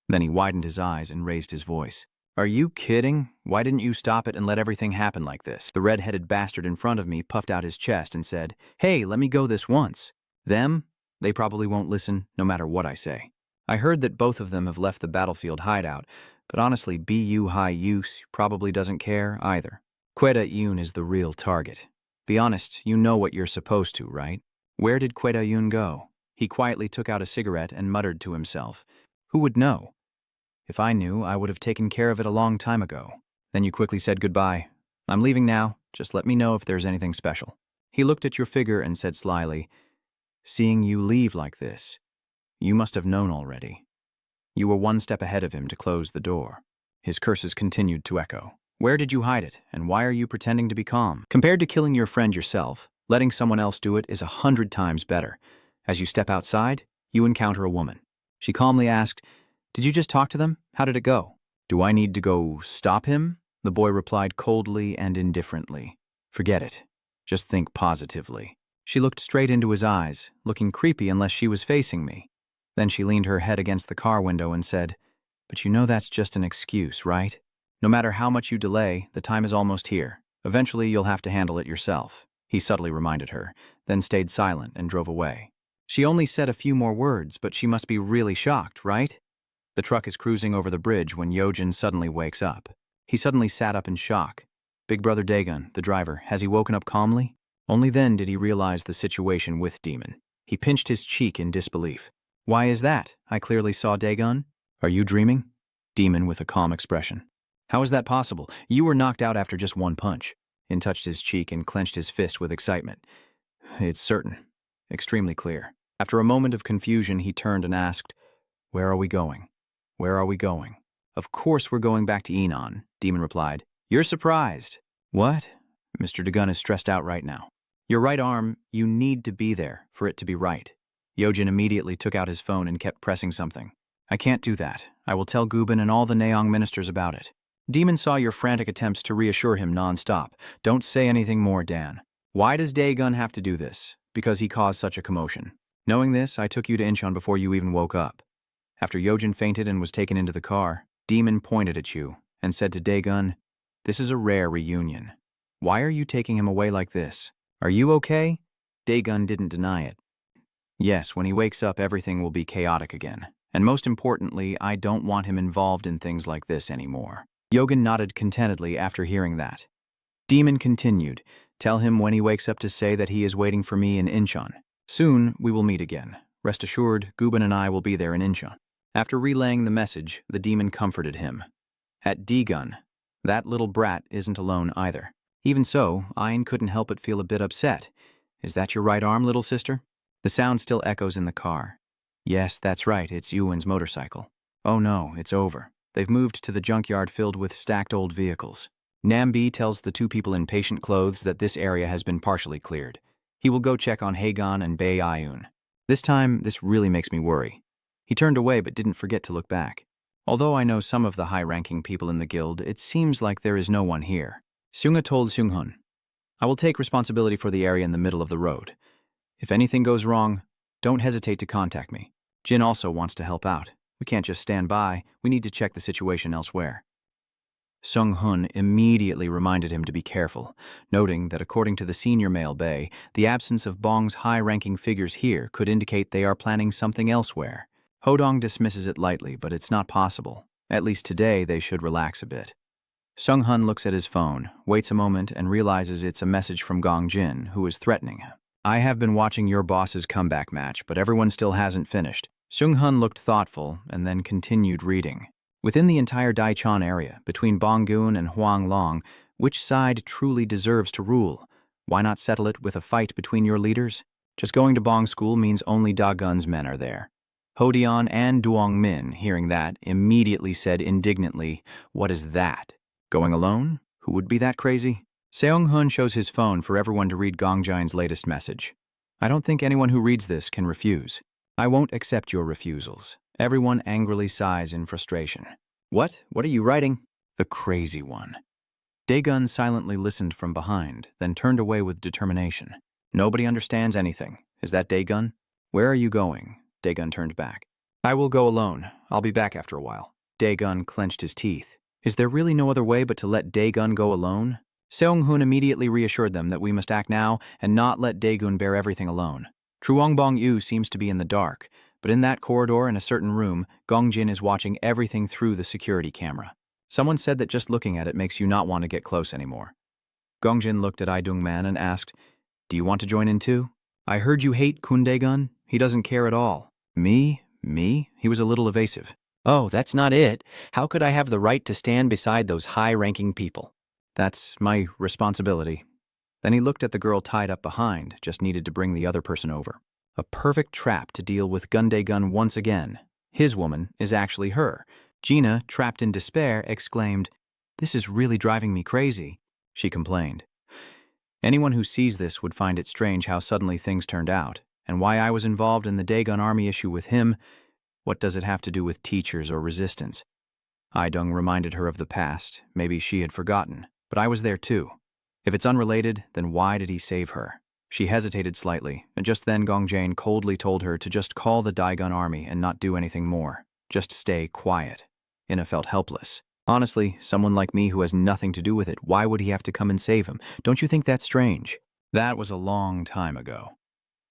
Then he widened his eyes and raised his voice. Are you kidding? Why didn't you stop it and let everything happen like this? The red-headed bastard in front of me puffed out his chest and said, hey, let me go this once. Them? They probably won't listen, no matter what I say. I heard that both of them have left the battlefield hideout, but honestly, Bu Hai-Yus probably doesn't care either. Kweda Yoon is the real target. Be honest, you know what you're supposed to, right? Where did Kweda Yoon go? He quietly took out a cigarette and muttered to himself. Who would know? If I knew, I would have taken care of it a long time ago. Then you quickly said goodbye. I'm leaving now. Just let me know if there's anything special. He looked at your figure and said slyly, seeing you leave like this, you must have known already. You were one step ahead of him to close the door. His curses continued to echo. Where did you hide it, and why are you pretending to be calm? Compared to killing your friend yourself, letting someone else do it is 100 times better. As you step outside, you encounter a woman. She calmly asked, did you just talk to them? How did it go? Do I need to go stop him? The boy replied coldly and indifferently. Forget it. Just think positively. She looked straight into his eyes, looking creepy unless she was facing me. Then she leaned her head against the car window and said, but you know that's just an excuse, right? No matter how much you delay, the time is almost here. Eventually, you'll have to handle it yourself. He subtly reminded her, then stayed silent and drove away. She only said a few more words, but she must be really shocked, right? The truck is cruising over the bridge when Yojin suddenly wakes up. He suddenly sat up in shock. Big Brother Daegun, the driver, has he woken up calmly? Only then did he realize the situation with Demon. He pinched his cheek in disbelief. Why is that? I clearly saw Daegun. Are you dreaming? Demon with a calm expression. How is that possible? You were knocked out after just one punch. In touched his cheek and clenched his fist with excitement. It's certain. Extremely clear. After a moment of confusion, he turned and asked, where are we going? Where are we going? Of course we're going back to Enon, Demon replied. You're surprised. What? Mr. Daegun is stressed out right now. Your right arm, you need to be there for it to be right. Yojin immediately took out his phone and kept pressing something. I can't do that. I will tell Gubin and all the Naong ministers about it. Demon saw your frantic attempts to reassure him non-stop. Don't say anything more, Dan. Why does Daegun have to do this? Because he caused such a commotion. Knowing this, I took you to Incheon before you even woke up. After Yojin fainted and was taken into the car, Demon pointed at you and said to Daegun, "This is a rare reunion. Why are you taking him away like this? Are you okay?" Daegun didn't deny it. Yes, when he wakes up, everything will be chaotic again. And most importantly, I don't want him involved in things like this anymore. Yogan nodded contentedly after hearing that. Demon continued, "Tell him when he wakes up to say that he is waiting for me in Incheon. Soon, we will meet again. Rest assured, Gubin and I will be there in Incheon." After relaying the message, the demon comforted him. At Daegun, that little brat isn't alone either. Even so, Ayn couldn't help but feel a bit upset. "Is that your right arm, little sister?" The sound still echoes in the car. "Yes, that's right, it's Ewan's motorcycle." "Oh no, it's over. They've moved to the junkyard filled with stacked old vehicles." Nambi tells the two people in patient clothes that this area has been partially cleared. He will go check on Haegon and Bae Ayun. This time, this really makes me worry. He turned away but didn't forget to look back. Although I know some of the high-ranking people in the guild, it seems like there is no one here. Seunga told Seunghun, "I will take responsibility for the area in the middle of the road. If anything goes wrong, don't hesitate to contact me. Jin also wants to help out. We can't just stand by. We need to check the situation elsewhere." Seunghun immediately reminded him to be careful, noting that according to the senior male Bae, the absence of Bong's high-ranking figures here could indicate they are planning something elsewhere. Hodong dismisses it lightly, but it's not possible. At least today, they should relax a bit. Seunghun looks at his phone, waits a moment, and realizes it's a message from Gong Jin, who is threatening him. "I have been watching your boss's comeback match, but everyone still hasn't finished." Seunghun looked thoughtful and then continued reading. "Within the entire Daichon area, between Bonggun and Huanglong, which side truly deserves to rule? Why not settle it with a fight between your leaders? Just going to Bong school means only Dagun's men are there." Hodian and Duong Min, hearing that, immediately said indignantly, "What is that? Going alone? Who would be that crazy?" Seunghun shows his phone for everyone to read Gongjin's latest message. "I don't think anyone who reads this can refuse. I won't accept your refusals." Everyone angrily sighs in frustration. What? What are you writing?" "The crazy one." Daegun silently listened from behind, then turned away with determination. "Nobody understands anything. Is that Daegun?" "Where are you going?" Daegun turned back. "I will go alone. I'll be back after a while." Daegun clenched his teeth. Is there really no other way but to let Daegun go alone? Seonghun immediately reassured them that we must act now and not let Daegun bear everything alone. Truongbong Yu seems to be in the dark, but in that corridor in a certain room, Gongjin is watching everything through the security camera. Someone said that just looking at it makes you not want to get close anymore. Gongjin looked at Idung Man and asked, "Do you want to join in too?" "I heard you hate Kun Daegun. He doesn't care at all." Me? He was a little evasive. "Oh, that's not it. How could I have the right to stand beside those high-ranking people?" "That's my responsibility." Then he looked at the girl tied up behind, just needed to bring the other person over. A perfect trap to deal with Gundaegun once again. His woman is actually her. Gina, trapped in despair, exclaimed, "This is really driving me crazy," she complained. Anyone who sees this would find it strange how suddenly things turned out, and why I was involved in the Daegun army issue with him. What does it have to do with teachers or resistance? Idung reminded her of the past. Maybe she had forgotten, but I was there too. If it's unrelated, then why did he save her? She hesitated slightly, and just then Gongjane coldly told her to just call the Daegun army and not do anything more. Just stay quiet. Inna felt helpless. Honestly, someone like me who has nothing to do with it, why would he have to come and save him? Don't you think that's strange? That was a long time ago.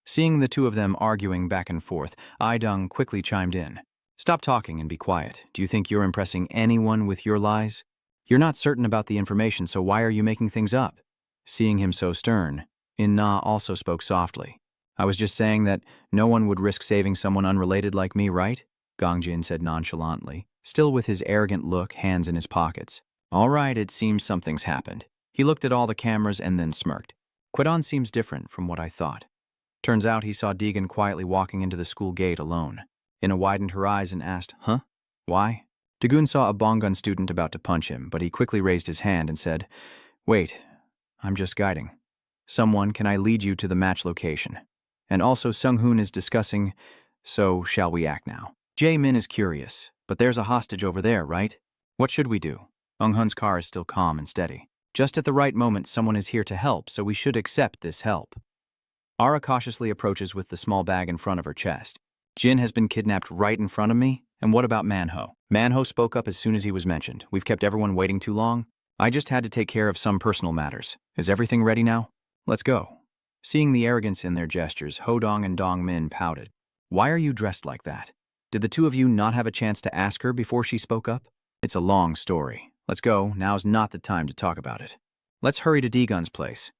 Seeing the two of them arguing back and forth, Idung quickly chimed in. "Stop talking and be quiet. Do you think you're impressing anyone with your lies? You're not certain about the information, so why are you making things up?" Seeing him so stern, Inna also spoke softly. "I was just saying that no one would risk saving someone unrelated like me, right?" Gongjin said nonchalantly, still with his arrogant look, hands in his pockets. "All right, it seems something's happened." He looked at all the cameras and then smirked. "Quedon seems different from what I thought." Turns out he saw Deegan quietly walking into the school gate alone. Inna widened her eyes and asked, "Huh? Why?" Dagun saw a Bongun student about to punch him, but he quickly raised his hand and said, "Wait, I'm just guiding." Someone, can I lead you to the match location? And also Sung-hoon is discussing, so shall we act now? Jae-min is curious, but there's a hostage over there, right? What should we do? Eung-hun's car is still calm and steady. Just at the right moment, someone is here to help, so we should accept this help. Ara cautiously approaches with the small bag in front of her chest. Jin has been kidnapped right in front of me? And what about Manhwa? Manhwa spoke up as soon as he was mentioned. We've kept everyone waiting too long? I just had to take care of some personal matters. Is everything ready now? Let's go. Seeing the arrogance in their gestures, Ho-dong and Dong-min pouted. Why are you dressed like that? Did the two of you not have a chance to ask her before she spoke up? It's a long story. Let's go. Now's not the time to talk about it. Let's hurry to D-Gun's place.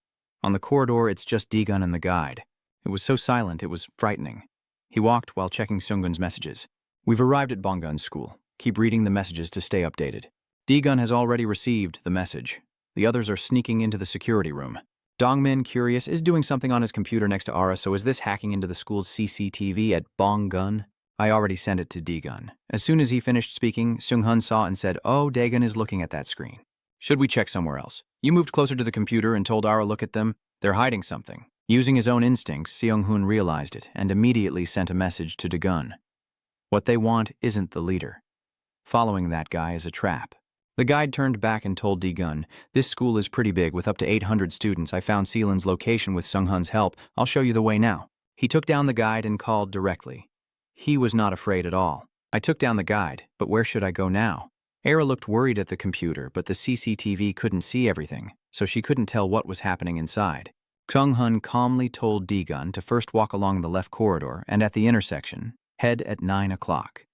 On the corridor, it's just D-Gun and the guide. It was so silent, it was frightening. He walked while checking Sung-gun's messages. We've arrived at Bonggun's school. Keep reading the messages to stay updated. D-Gun has already received the message. The others are sneaking into the security room. Dong-min, curious, is doing something on his computer next to Ara, so is this hacking into the school's CCTV at Bonggun? I already sent it to D-Gun. As soon as he finished speaking, Sung-hun saw and said, oh, Daegun is looking at that screen. Should we check somewhere else? You moved closer to the computer and told Ara look at them. They're hiding something. Using his own instincts, Seong-hoon realized it and immediately sent a message to Daegun. What they want isn't the leader. Following that guy is a trap. The guide turned back and told D-Gun, this school is pretty big with up to 800 students. I found Seelan's location with Sung-hun's help. I'll show you the way now. He took down the guide and called directly. He was not afraid at all. I took down the guide, but where should I go now? Era looked worried at the computer, but the CCTV couldn't see everything, so she couldn't tell what was happening inside. Sung-hun calmly told D-Gun to first walk along the left corridor and at the intersection, head at 9 o'clock.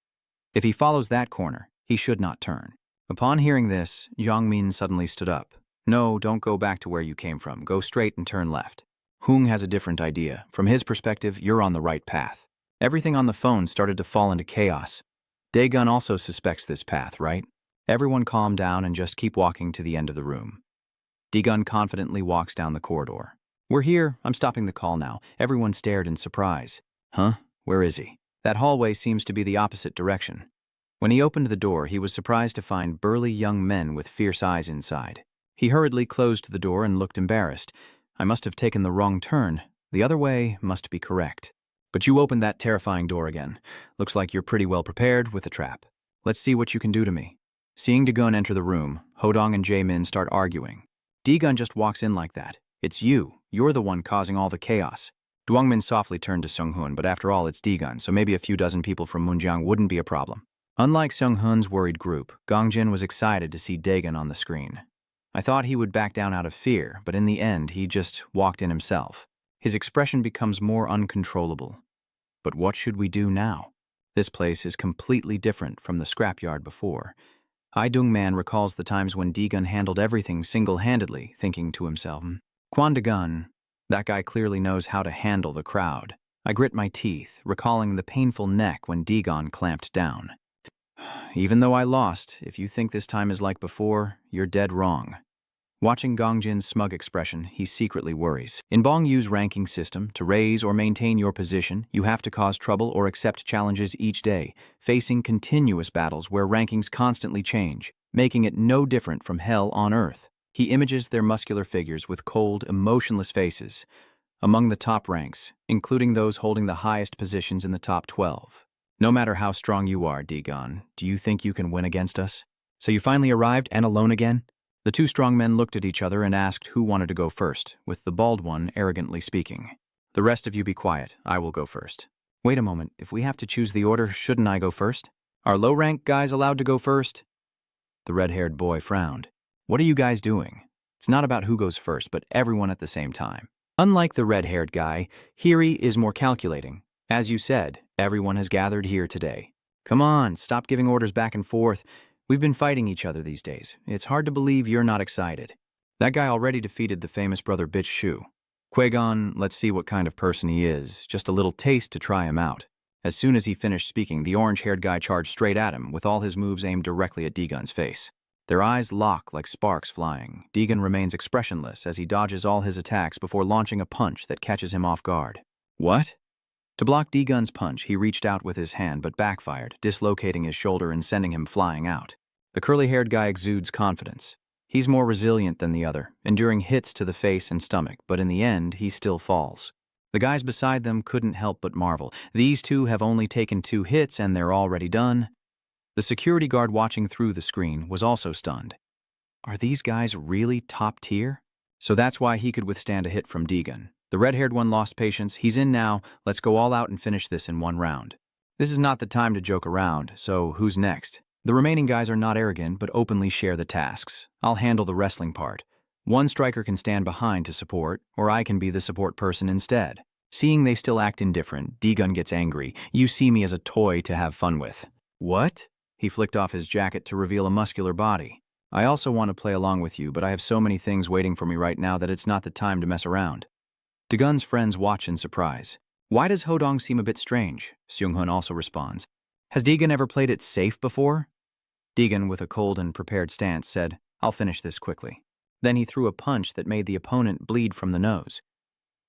If he follows that corner, he should not turn. Upon hearing this, Jong-min suddenly stood up. No, don't go back to where you came from. Go straight and turn left. Hoong has a different idea. From his perspective, you're on the right path. Everything on the phone started to fall into chaos. Daegun also suspects this path, right? Everyone calm down and just keep walking to the end of the room. Daegun confidently walks down the corridor. We're here. I'm stopping the call now. Everyone stared in surprise. Huh? Where is he? That hallway seems to be the opposite direction. When he opened the door, he was surprised to find burly young men with fierce eyes inside. He hurriedly closed the door and looked embarrassed. I must have taken the wrong turn. The other way must be correct. But you opened that terrifying door again. Looks like you're pretty well prepared with the trap. Let's see what you can do to me. Seeing Daegun enter the room, Ho-dong and Jae-min start arguing. D-Gun just walks in like that. It's you. You're the one causing all the chaos. Dwang-min softly turned to Sung-hoon, but after all, it's D-Gun, so maybe a few dozen people from Munjiang wouldn't be a problem. Unlike Sung-hoon's worried group, Gongjin was excited to see Daegun on the screen. I thought he would back down out of fear, but in the end, he just walked in himself. His expression becomes more uncontrollable. But what should we do now? This place is completely different from the scrapyard before. Dung-man recalls the times when D-Gun handled everything single-handedly, thinking to himself, Kwon Da-gun, that guy clearly knows how to handle the crowd. I grit my teeth, recalling the painful neck when D-Gun clamped down. Even though I lost, if you think this time is like before, you're dead wrong. Watching Gongjin's smug expression, he secretly worries. In Bong Yu's ranking system, to raise or maintain your position, you have to cause trouble or accept challenges each day, facing continuous battles where rankings constantly change, making it no different from hell on earth. He images their muscular figures with cold, emotionless faces, among the top ranks, including those holding the highest positions in the top 12. No matter how strong you are, D-Gun, do you think you can win against us? So you finally arrived and alone again? The two strong men looked at each other and asked who wanted to go first, with the bald one arrogantly speaking. The rest of you be quiet. I will go first. Wait a moment. If we have to choose the order, shouldn't I go first? Are low-rank guys allowed to go first? The red-haired boy frowned. What are you guys doing? It's not about who goes first, but everyone at the same time. Unlike the red-haired guy, Hiri is more calculating. As you said, everyone has gathered here today. Come on, stop giving orders back and forth. We've been fighting each other these days. It's hard to believe you're not excited. That guy already defeated the famous brother Bitch Shu. Qui-Gon, let's see what kind of person he is. Just a little taste to try him out. As soon as he finished speaking, the orange-haired guy charged straight at him, with all his moves aimed directly at D-Gun's face. Their eyes lock like sparks flying. D-Gun remains expressionless as he dodges all his attacks before launching a punch that catches him off guard. What? To block D-Gun's punch, he reached out with his hand but backfired, dislocating his shoulder and sending him flying out. The curly-haired guy exudes confidence. He's more resilient than the other, enduring hits to the face and stomach, but in the end, he still falls. The guys beside them couldn't help but marvel. These two have only taken 2 hits and they're already done. The security guard watching through the screen was also stunned. Are these guys really top tier? So that's why he could withstand a hit from Deegan. The red-haired one lost patience. He's in now. Let's go all out and finish this in 1 round. This is not the time to joke around, so who's next? The remaining guys are not arrogant, but openly share the tasks. I'll handle the wrestling part. One striker can stand behind to support, or I can be the support person instead. Seeing they still act indifferent, Deegan gets angry. You see me as a toy to have fun with. What? He flicked off his jacket to reveal a muscular body. I also want to play along with you, but I have so many things waiting for me right now that it's not the time to mess around. Deegan's friends watch in surprise. Why does Hodong seem a bit strange? Seung-hun also responds. Has Deegan ever played it safe before? Deegan, with a cold and prepared stance, said, I'll finish this quickly. Then he threw a punch that made the opponent bleed from the nose.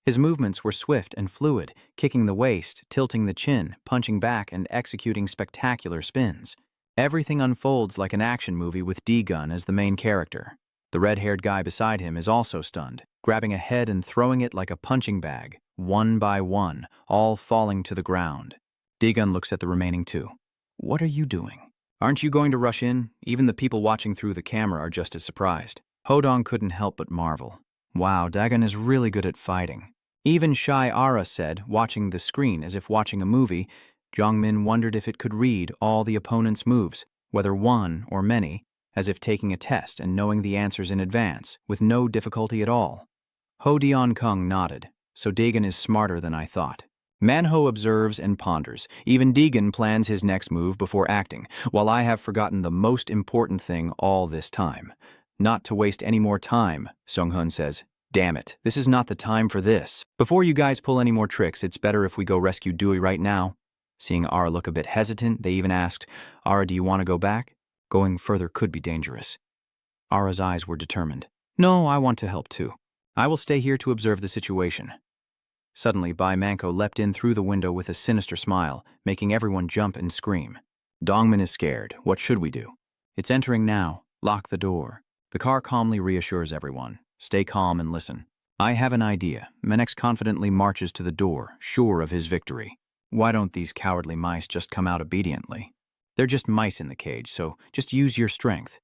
His movements were swift and fluid, kicking the waist, tilting the chin, punching back, and executing spectacular spins. Everything unfolds like an action movie with Deegan as the main character. The red-haired guy beside him is also stunned, grabbing a head and throwing it like a punching bag, one by one, all falling to the ground. Deegan looks at the remaining 2. What are you doing? Aren't you going to rush in? Even the people watching through the camera are just as surprised. Hodong couldn't help but marvel. Wow, Dagon is really good at fighting. Even Shy Ara said, watching the screen as if watching a movie, Jongmin wondered if it could read all the opponent's moves, whether one or many, as if taking a test and knowing the answers in advance, with no difficulty at all. Ho Dion Kung nodded. So Dagon is smarter than I thought. Manhwa observes and ponders. Even Deegan plans his next move before acting, while I have forgotten the most important thing all this time. Not to waste any more time, Seung-hun says. Damn it, this is not the time for this. Before you guys pull any more tricks, it's better if we go rescue Dewey right now. Seeing Ara look a bit hesitant, they even asked, Ara, do you want to go back? Going further could be dangerous. Ara's eyes were determined. No, I want to help too. I will stay here to observe the situation. Suddenly, Bai Manko leapt in through the window with a sinister smile, making everyone jump and scream. Dongmin is scared. What should we do? It's entering now. Lock the door. The car calmly reassures everyone. Stay calm and listen. I have an idea. Menex confidently marches to the door, sure of his victory. Why don't these cowardly mice just come out obediently? They're just mice in the cage, so just use your strength.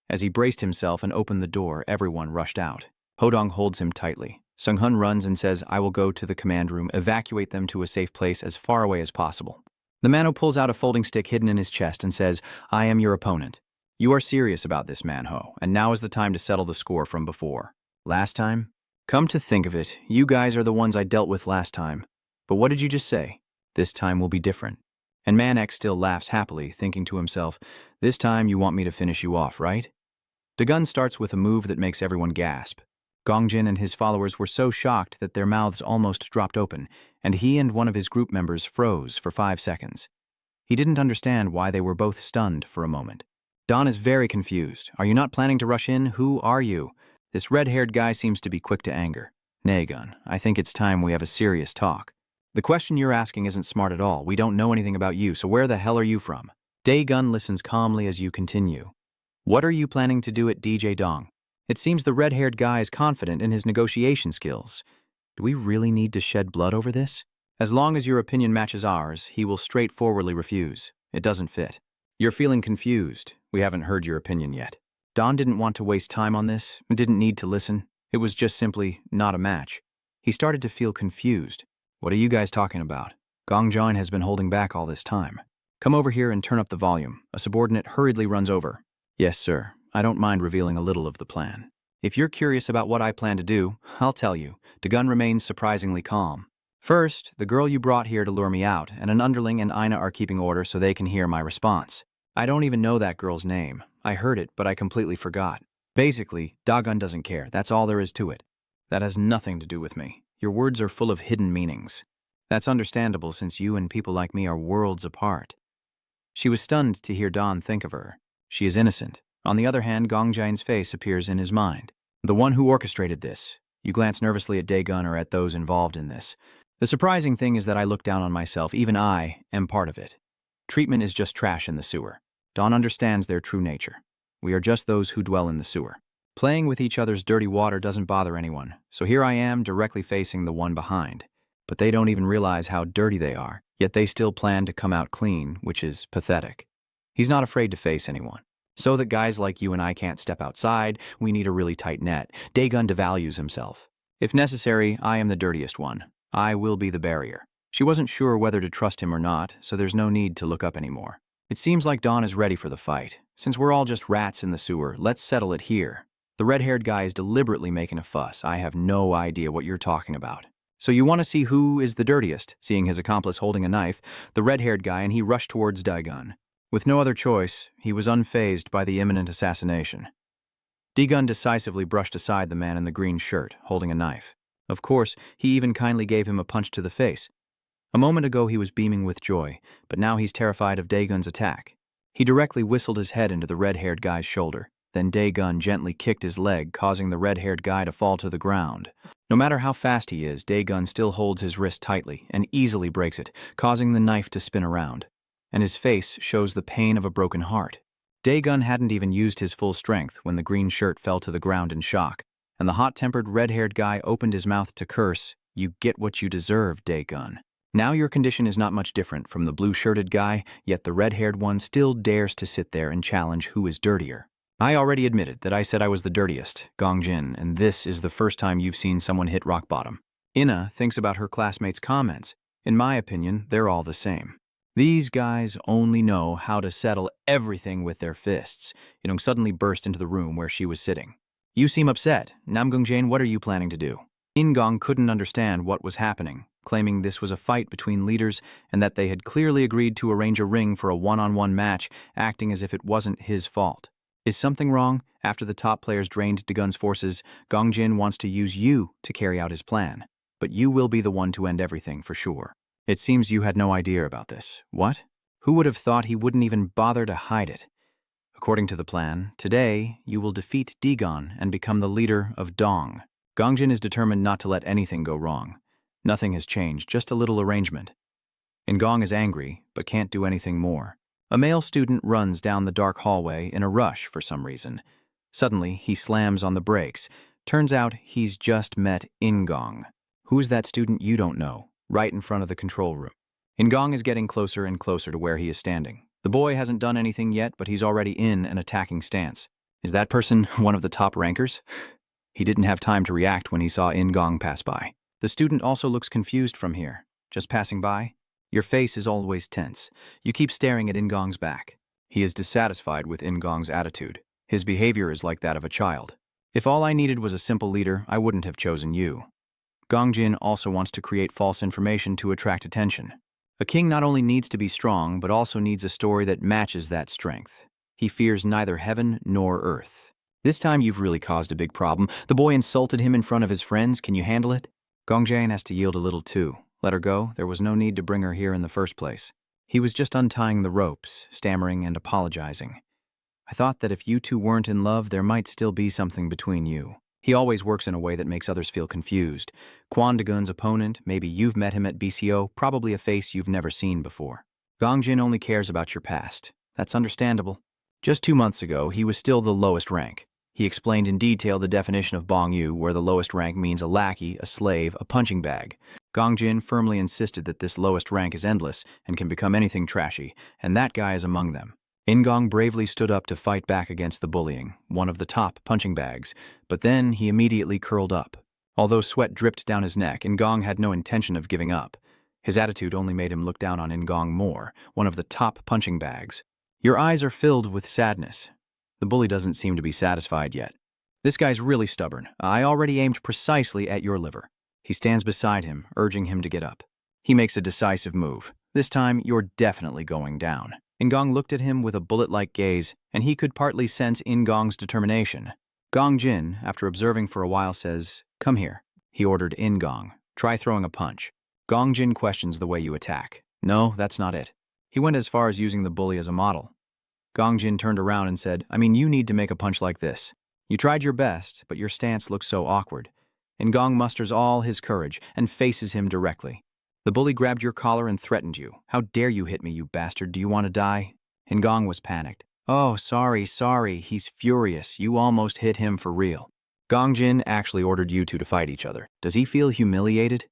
As he braced himself and opened the door, everyone rushed out. Hodong holds him tightly. Seung-hun runs and says, I will go to the command room, evacuate them to a safe place as far away as possible. The Mano pulls out a folding stick hidden in his chest and says, I am your opponent. You are serious about this, Manho, and now is the time to settle the score from before. Last time? Come to think of it, you guys are the ones I dealt with last time. But what did you just say? This time will be different. And Manek still laughs happily, thinking to himself, this time you want me to finish you off, right? Dagon starts with a move that makes everyone gasp. Gongjin and his followers were so shocked that their mouths almost dropped open, and he and one of his group members froze for 5 seconds. He didn't understand why they were both stunned for a moment. Don is very confused. Are you not planning to rush in? Who are you? This red-haired guy seems to be quick to anger. Nay, Gun, I think it's time we have a serious talk. The question you're asking isn't smart at all. We don't know anything about you, so where the hell are you from? Dae-gun listens calmly as you continue. What are you planning to do at DJ Dong? It seems the red-haired guy is confident in his negotiation skills. Do we really need to shed blood over this? As long as your opinion matches ours, he will straightforwardly refuse. It doesn't fit. You're feeling confused. We haven't heard your opinion yet. Don didn't want to waste time on this, didn't need to listen. It was just simply not a match. He started to feel confused. What are you guys talking about? Gongjon has been holding back all this time. Come over here and turn up the volume. A subordinate hurriedly runs over. Yes, sir. I don't mind revealing a little of the plan. If you're curious about what I plan to do, I'll tell you. Dagon remains surprisingly calm. First, the girl you brought here to lure me out, and an underling and Ina are keeping order so they can hear my response. I don't even know that girl's name. I heard it, but I completely forgot. Basically, Dagon doesn't care. That's all there is to it. That has nothing to do with me. Your words are full of hidden meanings. That's understandable since you and people like me are worlds apart. She was stunned to hear Don think of her. She is innocent. On the other hand, Gongjain's face appears in his mind. The one who orchestrated this. You glance nervously at Daegun or at those involved in this. The surprising thing is that I look down on myself. Even I am part of it. Treatment is just trash in the sewer. Don understands their true nature. We are just those who dwell in the sewer. Playing with each other's dirty water doesn't bother anyone, so here I am directly facing the one behind. But they don't even realize how dirty they are, yet they still plan to come out clean, which is pathetic. He's not afraid to face anyone. So that guys like you and I can't step outside, we need a really tight net. Daegun devalues himself. If necessary, I am the dirtiest one. I will be the barrier. She wasn't sure whether to trust him or not, so there's no need to look up anymore. It seems like Dawn is ready for the fight. Since we're all just rats in the sewer, let's settle it here. The red-haired guy is deliberately making a fuss. I have no idea what you're talking about. So you want to see who is the dirtiest? Seeing his accomplice holding a knife, the red-haired guy, and he rushed towards Daegun. With no other choice, he was unfazed by the imminent assassination. Daegun decisively brushed aside the man in the green shirt, holding a knife. Of course, he even kindly gave him a punch to the face. A moment ago he was beaming with joy, but now he's terrified of Daegun's attack. He directly whistled his head into the red-haired guy's shoulder. Then Daegun gently kicked his leg, causing the red-haired guy to fall to the ground. No matter how fast he is, Daegun still holds his wrist tightly and easily breaks it, causing the knife to spin around. And his face shows the pain of a broken heart. Daegun hadn't even used his full strength when the green shirt fell to the ground in shock, and the hot-tempered red-haired guy opened his mouth to curse, "You get what you deserve, Daegun." Now your condition is not much different from the blue-shirted guy, yet the red-haired one still dares to sit there and challenge who is dirtier. I already admitted that I said I was the dirtiest, Gongjin, and this is the first time you've seen someone hit rock bottom. Ina thinks about her classmates' comments. In my opinion, they're all the same. These guys only know how to settle everything with their fists. Inung suddenly burst into the room where she was sitting. You seem upset. Namgungjin, what are you planning to do? In-gong couldn't understand what was happening, claiming this was a fight between leaders and that they had clearly agreed to arrange a ring for a one-on-one match, acting as if it wasn't his fault. Is something wrong? After the top players drained Daegun's forces, Gongjin wants to use you to carry out his plan. But you will be the one to end everything for sure. It seems you had no idea about this. What? Who would have thought he wouldn't even bother to hide it? According to the plan, today you will defeat Daegun and become the leader of Dong. Gongjin is determined not to let anything go wrong. Nothing has changed, just a little arrangement. In-gong is angry, but can't do anything more. A male student runs down the dark hallway in a rush for some reason. Suddenly, he slams on the brakes. Turns out he's just met In-gong. Who is that student you don't know? Right in front of the control room. In-gong is getting closer and closer to where he is standing. The boy hasn't done anything yet, but he's already in an attacking stance. Is that person one of the top rankers? He didn't have time to react when he saw In-gong pass by. The student also looks confused from here. Just passing by? Your face is always tense. You keep staring at In-gong's back. He is dissatisfied with In-gong's attitude. His behavior is like that of a child. If all I needed was a simple leader, I wouldn't have chosen you. Gongjin also wants to create false information to attract attention. A king not only needs to be strong, but also needs a story that matches that strength. He fears neither heaven nor earth. This time you've really caused a big problem. The boy insulted him in front of his friends. Can you handle it? Gongjin has to yield a little too. Let her go. There was no need to bring her here in the first place. He was just untying the ropes, stammering and apologizing. I thought that if you two weren't in love, there might still be something between you. He always works in a way that makes others feel confused. Kwon Daegun's opponent, maybe you've met him at BCO, probably a face you've never seen before. Gongjin only cares about your past. That's understandable. Just 2 months ago, he was still the lowest rank. He explained in detail the definition of Bongyu, where the lowest rank means a lackey, a slave, a punching bag. Gongjin firmly insisted that this lowest rank is endless and can become anything trashy, and that guy is among them. In-gong bravely stood up to fight back against the bullying, one of the top punching bags, but then he immediately curled up. Although sweat dripped down his neck, In-gong had no intention of giving up. His attitude only made him look down on In-gong more, one of the top punching bags. Your eyes are filled with sadness. The bully doesn't seem to be satisfied yet. This guy's really stubborn. I already aimed precisely at your liver. He stands beside him, urging him to get up. He makes a decisive move. This time, you're definitely going down. In-gong looked at him with a bullet-like gaze, and he could partly sense In-gong's determination. Gongjin, after observing for a while, says, "Come here." He ordered In-gong, "Try throwing a punch." Gongjin questions the way you attack. No, that's not it. He went as far as using the bully as a model. Gongjin turned around and said, "I mean, you need to make a punch like this. You tried your best, but your stance looks so awkward." In-gong musters all his courage and faces him directly. "The bully grabbed your collar and threatened you. How dare you hit me, you bastard? Do you want to die?" In-gong was panicked. Oh, sorry, he's furious. You almost hit him for real. Gongjin actually ordered you two to fight each other. Does he feel humiliated?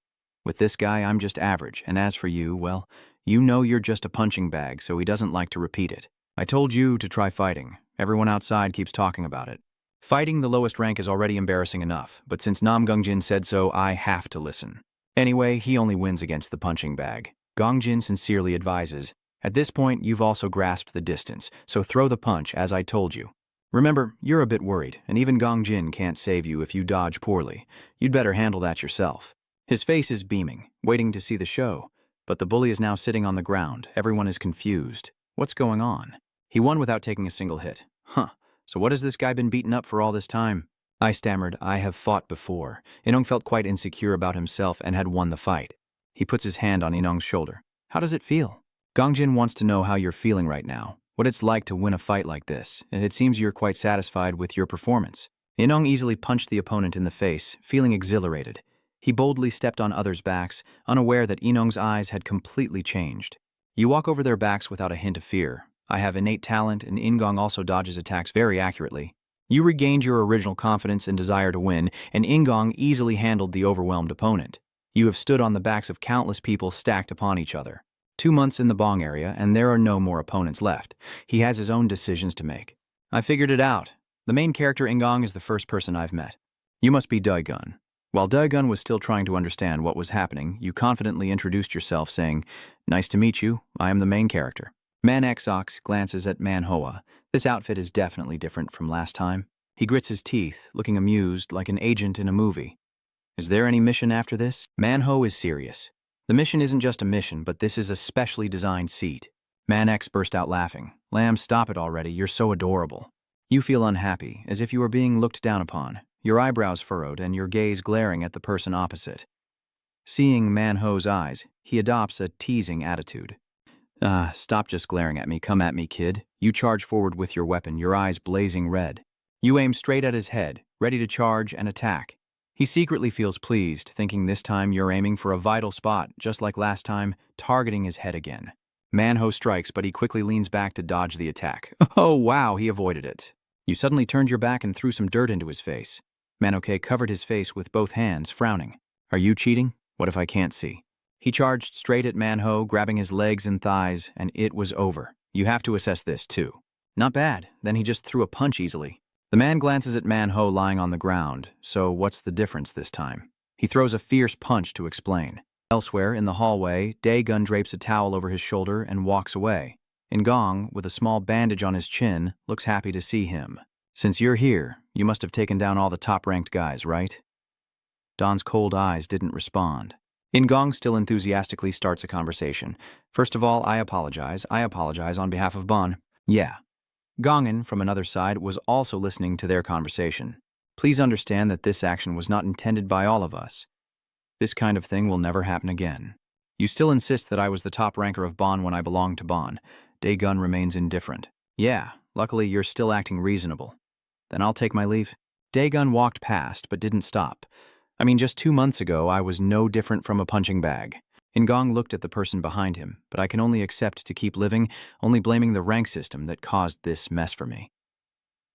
With this guy, I'm just average, and as for you, well, you know you're just a punching bag, so he doesn't like to repeat it. I told you to try fighting. Everyone outside keeps talking about it. Fighting the lowest rank is already embarrassing enough, but since Nam Gongjin said so, I have to listen. Anyway, he only wins against the punching bag. Gongjin sincerely advises, at this point, you've also grasped the distance, so throw the punch, as I told you. Remember, you're a bit worried, and even Gongjin can't save you if you dodge poorly. You'd better handle that yourself. His face is beaming, waiting to see the show, but the bully is now sitting on the ground. Everyone is confused. What's going on? He won without taking a single hit. Huh, so what has this guy been beaten up for all this time? I stammered, I have fought before. Inong felt quite insecure about himself and had won the fight. He puts his hand on Inong's shoulder. How does it feel? Gongjin wants to know how you're feeling right now, what it's like to win a fight like this. It seems you're quite satisfied with your performance. Inong easily punched the opponent in the face, feeling exhilarated. He boldly stepped on others' backs, unaware that Inong's eyes had completely changed. You walk over their backs without a hint of fear. I have innate talent, and Ingong also dodges attacks very accurately. You regained your original confidence and desire to win, and Ingong easily handled the overwhelmed opponent. You have stood on the backs of countless people stacked upon each other. 2 months in the Bong area, and there are no more opponents left. He has his own decisions to make. I figured it out. The main character, Ingong, is the first person I've met. You must be Daegun. While Daegun was still trying to understand what was happening, you confidently introduced yourself, saying, nice to meet you, I am the main character. Manxox glances at Manhwa. This outfit is definitely different from last time. He grits his teeth, looking amused like an agent in a movie. Is there any mission after this? Manho is serious. The mission isn't just a mission, but this is a specially designed seat. Manx burst out laughing. Lamb, stop it already, you're so adorable. You feel unhappy, as if you were being looked down upon, your eyebrows furrowed and your gaze glaring at the person opposite. Seeing Manho's eyes, he adopts a teasing attitude. Stop just glaring at me, come at me, kid. You charge forward with your weapon, your eyes blazing red. You aim straight at his head, ready to charge and attack. He secretly feels pleased, thinking this time you're aiming for a vital spot, just like last time, targeting his head again. Manho strikes, but he quickly leans back to dodge the attack. Oh wow, he avoided it. You suddenly turned your back and threw some dirt into his face. Manoke covered his face with both hands, frowning. Are you cheating? What if I can't see? He charged straight at Manho, grabbing his legs and thighs, and it was over. You have to assess this, too. Not bad. Then he just threw a punch easily. The man glances at Manho lying on the ground. So what's the difference this time? He throws a fierce punch to explain. Elsewhere, in the hallway, Daegun drapes a towel over his shoulder and walks away. Ngong, with a small bandage on his chin, looks happy to see him. Since you're here, you must have taken down all the top-ranked guys, right? Don's cold eyes didn't respond. Ngong still enthusiastically starts a conversation. First of all, I apologize on behalf of Bon. Yeah. Gongen, from another side, was also listening to their conversation. Please understand that this action was not intended by all of us. This kind of thing will never happen again. You still insist that I was the top ranker of Bon when I belonged to Bon. Daegun remains indifferent. Yeah, luckily you're still acting reasonable. Then I'll take my leave. Daegun walked past, but didn't stop. I mean, just 2 months ago, I was no different from a punching bag. Ngong looked at the person behind him, but I can only accept to keep living, only blaming the rank system that caused this mess for me.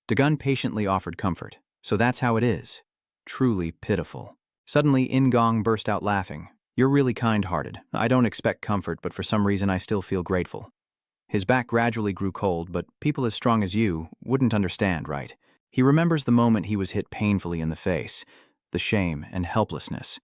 Daegun patiently offered comfort. So that's how it is. Truly pitiful. Suddenly, Ngong burst out laughing. You're really kind-hearted. I don't expect comfort, but for some reason I still feel grateful. His back gradually grew cold, but people as strong as you wouldn't understand, right? He remembers the moment he was hit painfully in the face, the shame and helplessness.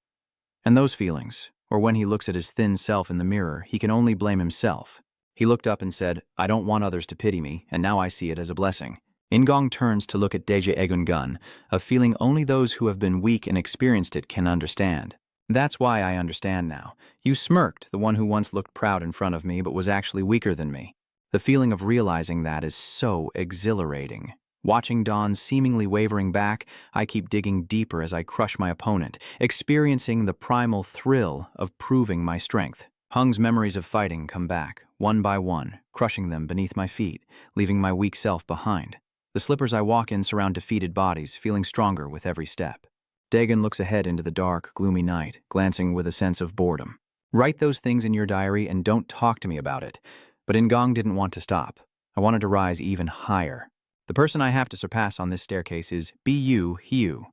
And those feelings, or when he looks at his thin self in the mirror, he can only blame himself. He looked up and said, I don't want others to pity me, and now I see it as a blessing. Ngong turns to look at Deje Egungun, a feeling only those who have been weak and experienced it can understand. That's why I understand now. You smirked, the one who once looked proud in front of me but was actually weaker than me. The feeling of realizing that is so exhilarating. Watching Dawn seemingly wavering back, I keep digging deeper as I crush my opponent, experiencing the primal thrill of proving my strength. Hung's memories of fighting come back, one by one, crushing them beneath my feet, leaving my weak self behind. The slippers I walk in surround defeated bodies, feeling stronger with every step. Daegun looks ahead into the dark, gloomy night, glancing with a sense of boredom. Write those things in your diary and don't talk to me about it. But Ngong didn't want to stop. I wanted to rise even higher. The person I have to surpass on this staircase is Hyu.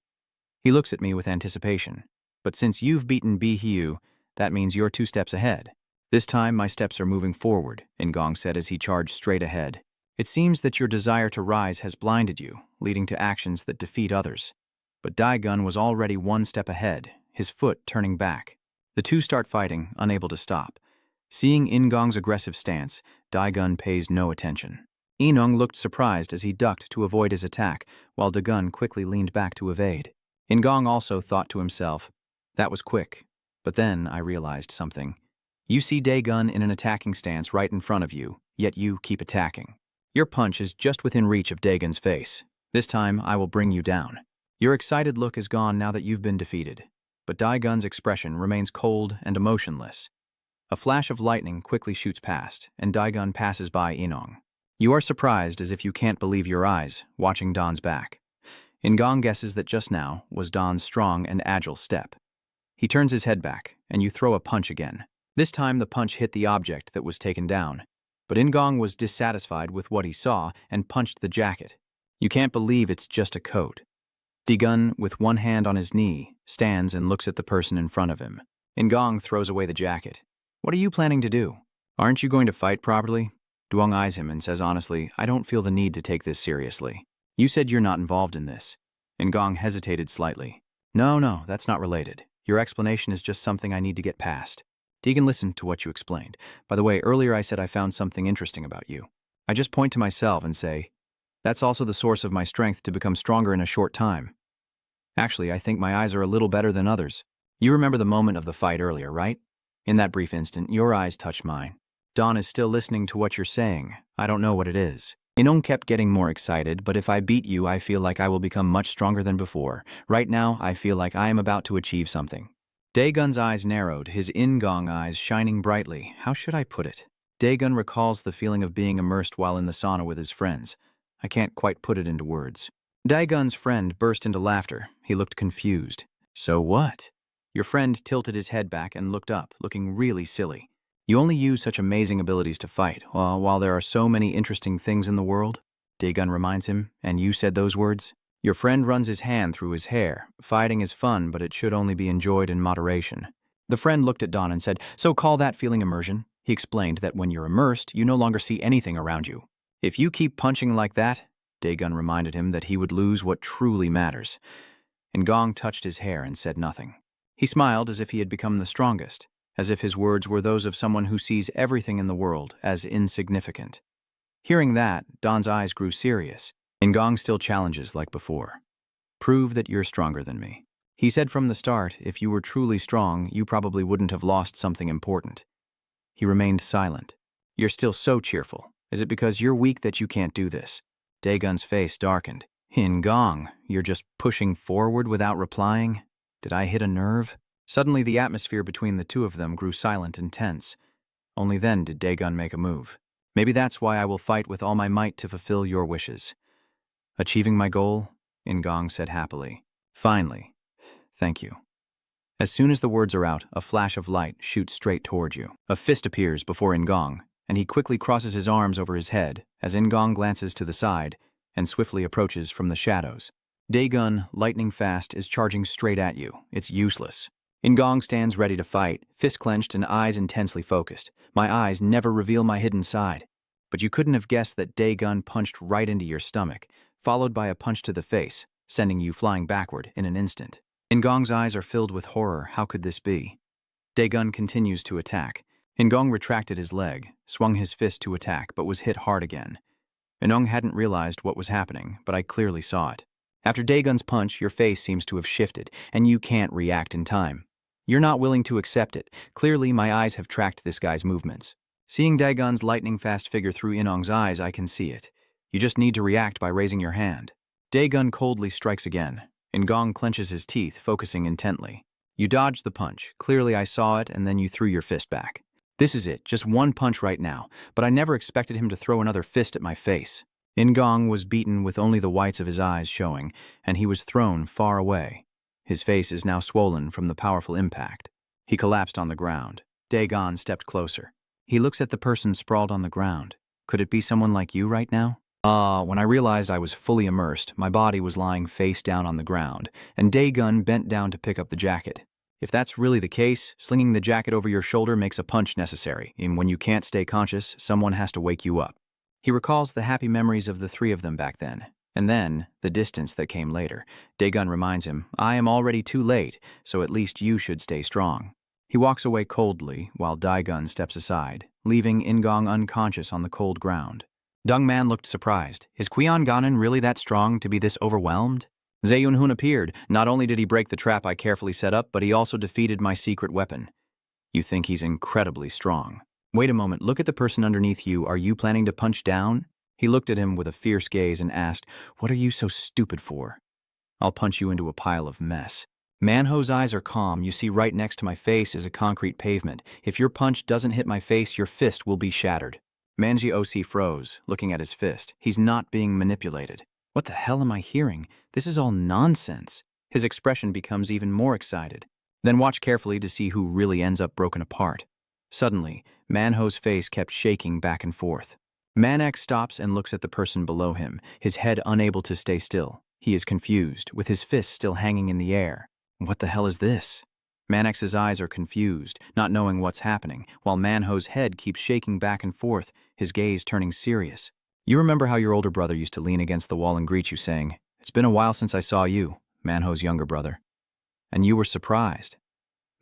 He looks at me with anticipation. But since you've beaten Hyu, that means you're 2 steps ahead. This time my steps are moving forward, Ngong said as he charged straight ahead. It seems that your desire to rise has blinded you, leading to actions that defeat others. But Daegun was already 1 step ahead, his foot turning back. The two start fighting, unable to stop. Seeing Ngong's aggressive stance, Daegun pays no attention. Inong looked surprised as he ducked to avoid his attack, while Daegun quickly leaned back to evade. Ngong also thought to himself, that was quick. But then I realized something. You see Daegun in an attacking stance right in front of you, yet you keep attacking. Your punch is just within reach of Daegun's face. This time, I will bring you down. Your excited look is gone now that you've been defeated. But Daegun's expression remains cold and emotionless. A flash of lightning quickly shoots past, and Daegun passes by Inong. You are surprised as if you can't believe your eyes, watching Don's back. Ngong guesses that just now was Don's strong and agile step. He turns his head back, and you throw a punch again. This time the punch hit the object that was taken down. But Ngong was dissatisfied with what he saw and punched the jacket. You can't believe it's just a coat. Daegun, with one hand on his knee, stands and looks at the person in front of him. Ngong throws away the jacket. What are you planning to do? Aren't you going to fight properly? Duong eyes him and says honestly, I don't feel the need to take this seriously. You said you're not involved in this. Ngong hesitated slightly. No, that's not related. Your explanation is just something I need to get past. Daegun listened to what you explained. By the way, earlier I said I found something interesting about you. I just point to myself and say, that's also the source of my strength to become stronger in a short time. Actually, I think my eyes are a little better than others. You remember the moment of the fight earlier, right? In that brief instant, your eyes touched mine. Dawn is still listening to what you're saying. I don't know what it is. Inong kept getting more excited, but if I beat you, I feel like I will become much stronger than before. Right now, I feel like I am about to achieve something. Daegun's eyes narrowed, his Ngong eyes shining brightly. How should I put it? Daegun recalls the feeling of being immersed while in the sauna with his friends. I can't quite put it into words. Daegun's friend burst into laughter. He looked confused. So what? Your friend tilted his head back and looked up, looking really silly. You only use such amazing abilities to fight, while there are so many interesting things in the world? Daegun reminds him, and you said those words? Your friend runs his hand through his hair. Fighting is fun, but it should only be enjoyed in moderation. The friend looked at Dawn and said, so call that feeling immersion? He explained that when you're immersed, you no longer see anything around you. If you keep punching like that, Daegun reminded him that he would lose what truly matters. Ngong touched his hair and said nothing. He smiled as if he had become the strongest, as if his words were those of someone who sees everything in the world as insignificant. Hearing that, Dawn's eyes grew serious. Ngong still challenges like before. Prove that you're stronger than me. He said from the start, if you were truly strong, you probably wouldn't have lost something important. He remained silent. You're still so cheerful. Is it because you're weak that you can't do this? Daegun's face darkened. Ngong, you're just pushing forward without replying? Did I hit a nerve? Suddenly the atmosphere between the two of them grew silent and tense. Only then did Daegun make a move. Maybe that's why I will fight with all my might to fulfill your wishes. Achieving my goal? Ngong said happily. Finally. Thank you. As soon as the words are out, a flash of light shoots straight toward you. A fist appears before Ngong, and he quickly crosses his arms over his head as Ngong glances to the side and swiftly approaches from the shadows. Daegun, lightning fast, is charging straight at you. It's useless. Ngong stands ready to fight, fist clenched and eyes intensely focused. My eyes never reveal my hidden side. But you couldn't have guessed that Daegun punched right into your stomach, followed by a punch to the face, sending you flying backward in an instant. Ngong's eyes are filled with horror. How could this be? Daegun continues to attack. Ngong retracted his leg, swung his fist to attack, but was hit hard again. Ngong hadn't realized what was happening, but I clearly saw it. After Daegun's punch, your face seems to have shifted, and you can't react in time. You're not willing to accept it. Clearly, my eyes have tracked this guy's movements. Seeing Daegun's lightning-fast figure through Inong's eyes, I can see it. You just need to react by raising your hand. Daegun coldly strikes again. Ngong clenches his teeth, focusing intently. You dodged the punch. Clearly, I saw it, and then you threw your fist back. This is it, just one punch right now, but I never expected him to throw another fist at my face. Ngong was beaten with only the whites of his eyes showing, and he was thrown far away. His face is now swollen from the powerful impact. He collapsed on the ground. Daegun stepped closer. He looks at the person sprawled on the ground. Could it be someone like you right now? When I realized I was fully immersed, my body was lying face down on the ground, and Daegun bent down to pick up the jacket. If that's really the case, slinging the jacket over your shoulder makes a punch necessary, and when you can't stay conscious, someone has to wake you up. He recalls the happy memories of the three of them back then, and then the distance that came later. Daegun reminds him, I am already too late, so at least you should stay strong. He walks away coldly, while Daegun steps aside, leaving Ingong unconscious on the cold ground. Dung Man looked surprised. Is Kweon Ganon really that strong to be this overwhelmed? Zayun-hun appeared. Not only did he break the trap I carefully set up, but he also defeated my secret weapon. You think he's incredibly strong. Wait a moment, look at the person underneath you. Are you planning to punch down? He looked at him with a fierce gaze and asked, What are you so stupid for? I'll punch you into a pile of mess. Manho's eyes are calm. You see, right next to my face is a concrete pavement. If your punch doesn't hit my face, your fist will be shattered. Manji Osi froze, looking at his fist. He's not being manipulated. What the hell am I hearing? This is all nonsense. His expression becomes even more excited. Then watch carefully to see who really ends up broken apart. Suddenly, Manho's face kept shaking back and forth. Manek stops and looks at the person below him, his head unable to stay still. He is confused, with his fist still hanging in the air. What the hell is this? Manex's eyes are confused, not knowing what's happening, while Manho's head keeps shaking back and forth, his gaze turning serious. You remember how your older brother used to lean against the wall and greet you, saying, It's been a while since I saw you, Manho's younger brother. And you were surprised.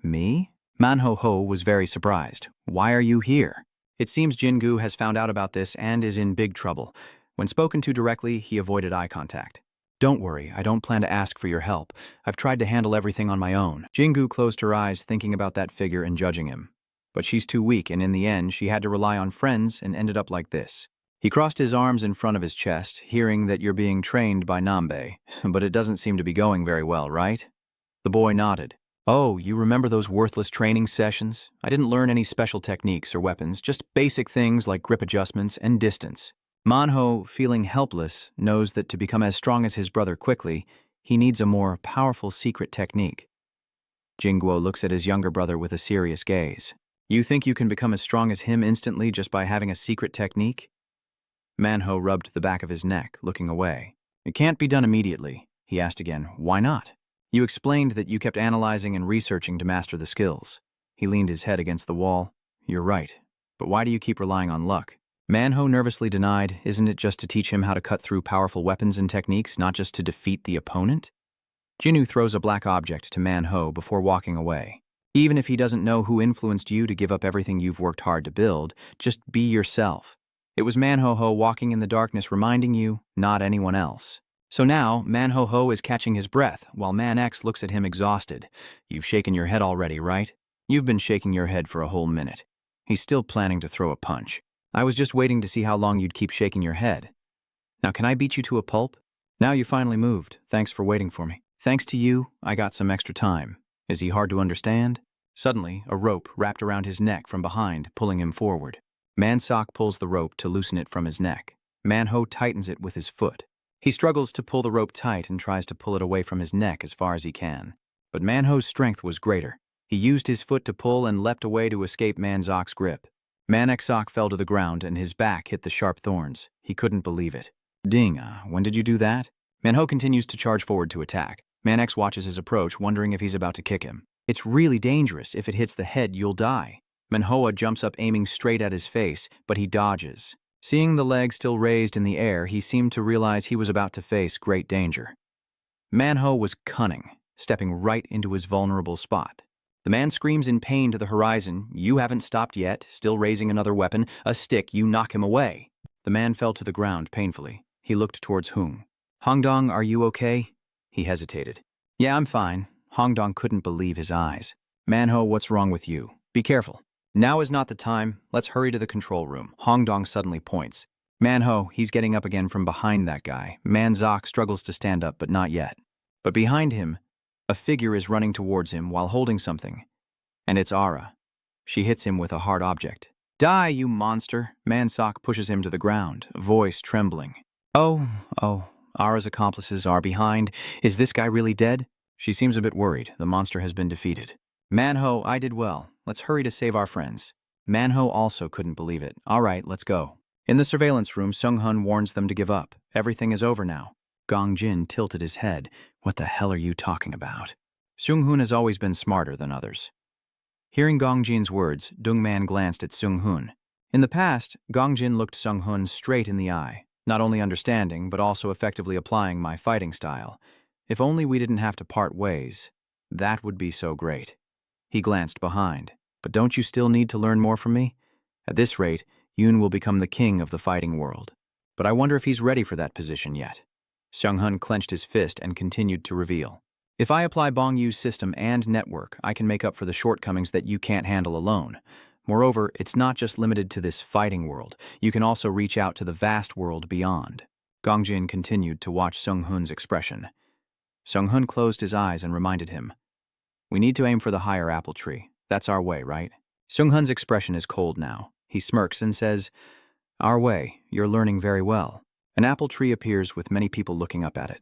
Me? Manho-ho was very surprised. Why are you here? It seems Jingu has found out about this and is in big trouble. When spoken to directly, he avoided eye contact. Don't worry, I don't plan to ask for your help. I've tried to handle everything on my own. Jingu closed her eyes, thinking about that figure and judging him. But she's too weak, and in the end, she had to rely on friends and ended up like this. He crossed his arms in front of his chest, hearing that you're being trained by Nambe. But it doesn't seem to be going very well, right? The boy nodded. Oh, you remember those worthless training sessions? I didn't learn any special techniques or weapons, just basic things like grip adjustments and distance. Manho, feeling helpless, knows that to become as strong as his brother quickly, he needs a more powerful secret technique. Jingguo looks at his younger brother with a serious gaze. You think you can become as strong as him instantly just by having a secret technique? Manho rubbed the back of his neck, looking away. It can't be done immediately. He asked again, Why not? You explained that you kept analyzing and researching to master the skills. He leaned his head against the wall. You're right. But why do you keep relying on luck? Manho nervously denied, Isn't it just to teach him how to cut through powerful weapons and techniques, not just to defeat the opponent? Jinnu throws a black object to Manho before walking away. Even if he doesn't know who influenced you to give up everything you've worked hard to build, just be yourself. It was Manho-ho walking in the darkness reminding you, not anyone else. So now, Manho-ho is catching his breath, while Man-X looks at him exhausted. You've shaken your head already, right? You've been shaking your head for a whole minute. He's still planning to throw a punch. I was just waiting to see how long you'd keep shaking your head. Now can I beat you to a pulp? Now you finally moved. Thanks for waiting for me. Thanks to you, I got some extra time. Is he hard to understand? Suddenly, a rope wrapped around his neck from behind, pulling him forward. Man-Sok pulls the rope to loosen it from his neck. Man-Ho tightens it with his foot. He struggles to pull the rope tight and tries to pull it away from his neck as far as he can. But Man-Ho's strength was greater. He used his foot to pull and leapt away to escape Man-Zok's grip. Man-Sok fell to the ground and his back hit the sharp thorns. He couldn't believe it. Ding, when did you do that? Man-Ho continues to charge forward to attack. Man-X watches his approach, wondering if he's about to kick him. It's really dangerous. If it hits the head, you'll die. Manhwa jumps up aiming straight at his face, but he dodges. Seeing the leg still raised in the air, he seemed to realize he was about to face great danger. Manho was cunning, stepping right into his vulnerable spot. The man screams in pain to the horizon. You haven't stopped yet, still raising another weapon, a stick, you knock him away. The man fell to the ground painfully. He looked towards Hung. Hongdong, are you okay? He hesitated. Yeah, I'm fine. Hongdong couldn't believe his eyes. Manho, what's wrong with you? Be careful. Now is not the time. Let's hurry to the control room. Hongdong suddenly points. Manho, he's getting up again from behind that guy. Manzok struggles to stand up, but not yet. But behind him, a figure is running towards him while holding something. And it's Ara. She hits him with a hard object. Die, you monster! Manzok pushes him to the ground, voice trembling. Oh, Ara's accomplices are behind. Is this guy really dead? She seems a bit worried. The monster has been defeated. Manho, I did well. Let's hurry to save our friends. Manho also couldn't believe it. All right, let's go. In the surveillance room, Sung-hun warns them to give up. Everything is over now. Gong Jin tilted his head. What the hell are you talking about? Sung-hun has always been smarter than others. Hearing Gong Jin's words, Dung-man glanced at Sung-hun. In the past, Gong Jin looked Sung-hun straight in the eye, not only understanding, but also effectively applying my fighting style. If only we didn't have to part ways. That would be so great. He glanced behind. But don't you still need to learn more from me? At this rate, Yoon will become the king of the fighting world. But I wonder if he's ready for that position yet. Sung-hun clenched his fist and continued to reveal. If I apply Bong Yu's system and network, I can make up for the shortcomings that you can't handle alone. Moreover, it's not just limited to this fighting world. You can also reach out to the vast world beyond. Gong Jin continued to watch Sung-hun's expression. Sung-hun closed his eyes and reminded him. We need to aim for the higher apple tree. That's our way, right? Sung-hun's expression is cold now. He smirks and says, Our way, you're learning very well. An apple tree appears with many people looking up at it.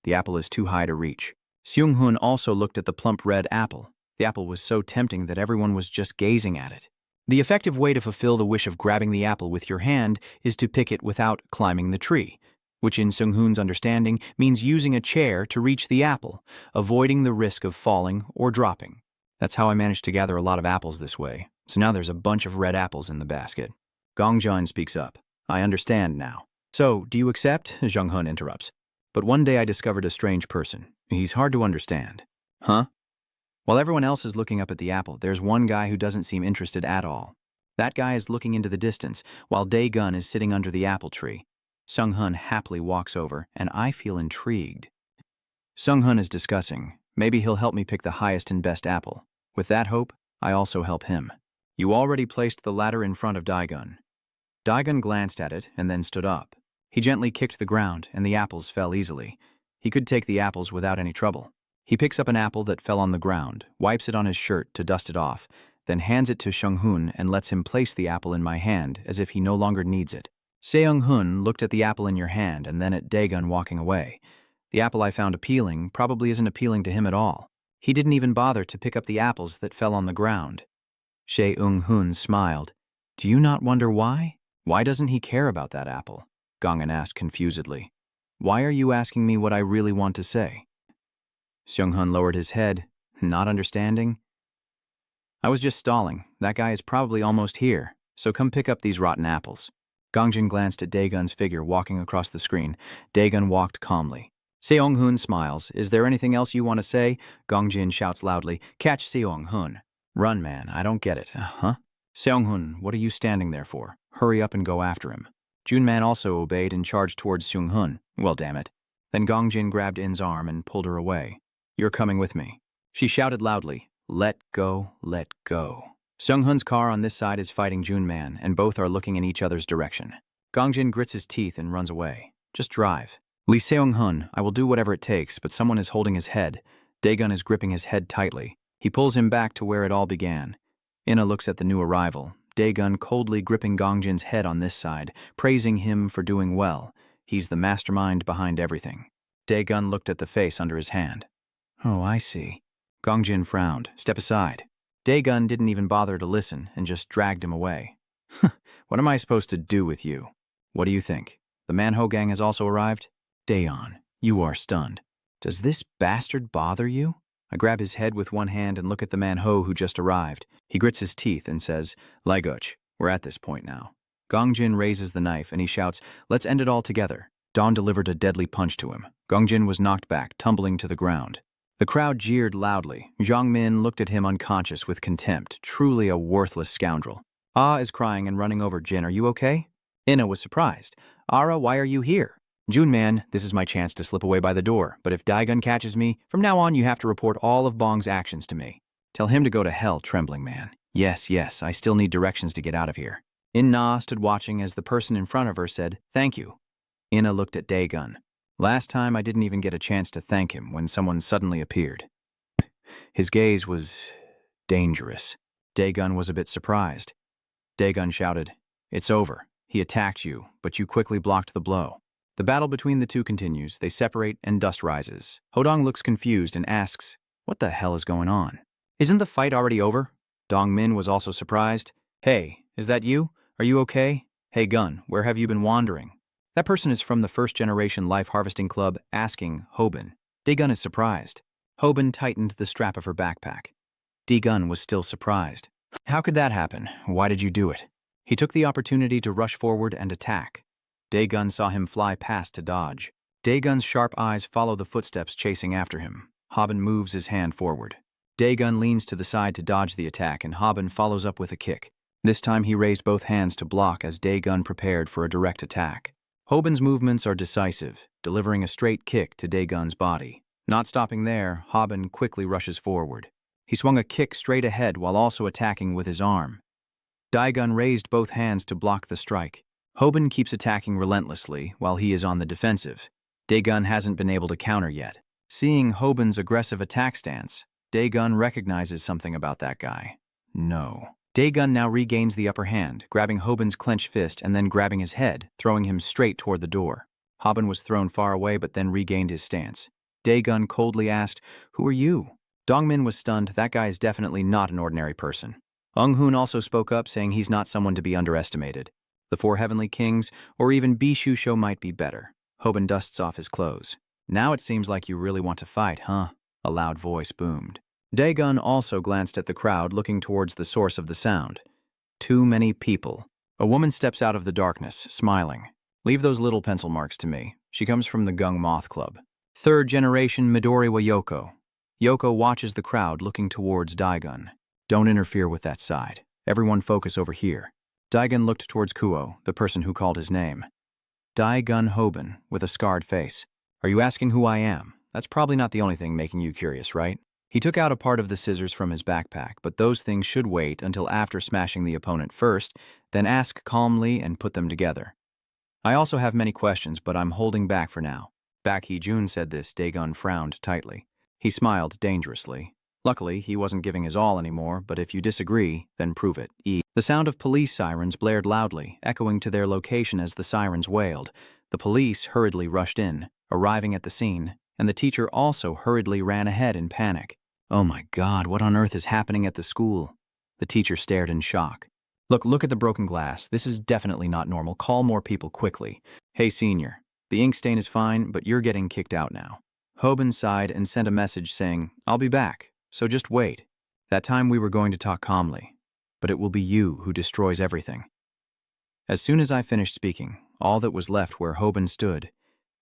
The apple is too high to reach. Sung-hun also looked at the plump red apple. The apple was so tempting that everyone was just gazing at it. The effective way to fulfill the wish of grabbing the apple with your hand is to pick it without climbing the tree, which in Sung-hun's understanding means using a chair to reach the apple, avoiding the risk of falling or dropping. That's how I managed to gather a lot of apples this way, so now there's a bunch of red apples in the basket. Gong Jin speaks up. I understand now. So, do you accept? Sung-hun interrupts. But one day I discovered a strange person. He's hard to understand. Huh? While everyone else is looking up at the apple, there's one guy who doesn't seem interested at all. That guy is looking into the distance, while Dae-gun is sitting under the apple tree. Sung-hun happily walks over, and I feel intrigued. Sung-hun is discussing. Maybe he'll help me pick the highest and best apple. With that hope, I also help him. You already placed the ladder in front of Dae-gun. Dae-gun glanced at it and then stood up. He gently kicked the ground, and the apples fell easily. He could take the apples without any trouble. He picks up an apple that fell on the ground, wipes it on his shirt to dust it off, then hands it to Sung-hun and lets him place the apple in my hand as if he no longer needs it. Seung-hun looked at the apple in your hand and then at Dae-gun walking away. The apple I found appealing probably isn't appealing to him at all. He didn't even bother to pick up the apples that fell on the ground. Seung-hun smiled. Do you not wonder why? Why doesn't he care about that apple? Gongin asked confusedly. Why are you asking me what I really want to say? Sung-hun lowered his head, not understanding. I was just stalling. That guy is probably almost here, so come pick up these rotten apples. Gongjin glanced at Dae-gun's figure walking across the screen. Dae-gun walked calmly. Seung-hun smiles. Is there anything else you want to say? Gongjin shouts loudly. Catch Seung-hun. Run, man. I don't get it. Huh? Seung-hun, what are you standing there for? Hurry up and go after him. Junman also obeyed and charged towards Seung-hun. Well, damn it. Then Gongjin grabbed In's arm and pulled her away. You're coming with me. She shouted loudly. Let go, let go. Seung-hun's car on this side is fighting Junman, and both are looking in each other's direction. Gongjin grits his teeth and runs away. Just drive. Lee Seung-hun, I will do whatever it takes, but someone is holding his head. Dae-gun is gripping his head tightly. He pulls him back to where it all began. Inna looks at the new arrival. Dae-gun coldly gripping Gongjin's head on this side, praising him for doing well. He's the mastermind behind everything. Dae-gun looked at the face under his hand. Oh, I see. Gongjin frowned. Step aside. Dae-gun didn't even bother to listen and just dragged him away. What am I supposed to do with you? What do you think? The Manhwa gang has also arrived? Daeon, you are stunned. Does this bastard bother you? I grab his head with one hand and look at the Manhwa who just arrived. He grits his teeth and says, Laiguch, we're at this point now. Gongjin raises the knife and he shouts, let's end it all together. Dawn delivered a deadly punch to him. Gongjin was knocked back, tumbling to the ground. The crowd jeered loudly. Zhang Min looked at him unconscious with contempt, truly a worthless scoundrel. Ah is crying and running over. Jin, are you okay? Inna was surprised. Ara, why are you here? Junman, this is my chance to slip away by the door, but if Dae-gun catches me, from now on you have to report all of Bong's actions to me. Tell him to go to hell, trembling man. Yes, I still need directions to get out of here. In-na stood watching as the person in front of her said, thank you. Inna looked at Dae-gun. Last time I didn't even get a chance to thank him when someone suddenly appeared. His gaze was dangerous. Dae-gun was a bit surprised. Dae-gun shouted, it's over. He attacked you, but you quickly blocked the blow. The battle between the two continues. They separate and dust rises. Hodong looks confused and asks, what the hell is going on? Isn't the fight already over? Dong Min was also surprised. Hey, is that you? Are you okay? Hey Gun, where have you been wandering? That person is from the First Generation Life Harvesting Club asking Hoban. Dae-gun is surprised. Hoban tightened the strap of her backpack. Dae-gun was still surprised. How could that happen? Why did you do it? He took the opportunity to rush forward and attack. Dae-gun saw him fly past to dodge. Dae-gun's sharp eyes follow the footsteps chasing after him. Hoban moves his hand forward. Dae-gun leans to the side to dodge the attack, and Hoban follows up with a kick. This time he raised both hands to block as Dae-gun prepared for a direct attack. Hoban's movements are decisive, delivering a straight kick to Dae-gun's body. Not stopping there, Hoban quickly rushes forward. He swung a kick straight ahead while also attacking with his arm. Dae-gun raised both hands to block the strike. Hoban keeps attacking relentlessly while he is on the defensive. Dae-gun hasn't been able to counter yet. Seeing Hoban's aggressive attack stance, Dae-gun recognizes something about that guy. No. Dae-gun now regains the upper hand, grabbing Hoban's clenched fist and then grabbing his head, throwing him straight toward the door. Hoban was thrown far away but then regained his stance. Dae-gun coldly asked, "Who are you?" Dongmin was stunned. That guy is definitely not an ordinary person. Ung-hoon also spoke up, saying he's not someone to be underestimated. The four heavenly kings, or even Bishusho might be better. Hoban dusts off his clothes. "Now it seems like you really want to fight, huh?" A loud voice boomed. Dae-gun also glanced at the crowd, looking towards the source of the sound. Too many people. A woman steps out of the darkness, smiling. "Leave those little pencil marks to me." She comes from the Gung Moth Club. Third generation Midoriwa Yoko. Yoko watches the crowd, looking towards Dae-gun. "Don't interfere with that side. Everyone focus over here." Dae-gun looked towards Kuo, the person who called his name. Dae-gun Hoban, with a scarred face. "Are you asking who I am? That's probably not the only thing making you curious, right?" He took out a part of the scissors from his backpack, but those things should wait until after smashing the opponent first, then ask calmly and put them together. "I also have many questions, but I'm holding back for now." Baek Hee-jun said this. Dae-gun frowned tightly. He smiled dangerously. Luckily, he wasn't giving his all anymore, but if you disagree, then prove it. The sound of police sirens blared loudly, echoing to their location as the sirens wailed. The police hurriedly rushed in, arriving at the scene, and the teacher also hurriedly ran ahead in panic. "Oh my God, what on earth is happening at the school?" The teacher stared in shock. Look at the broken glass. This is definitely not normal. Call more people quickly." "Hey, senior, the ink stain is fine, but you're getting kicked out now." Hoban sighed and sent a message saying, "I'll be back, so just wait." That time we were going to talk calmly, but it will be you who destroys everything. As soon as I finished speaking, all that was left where Hoban stood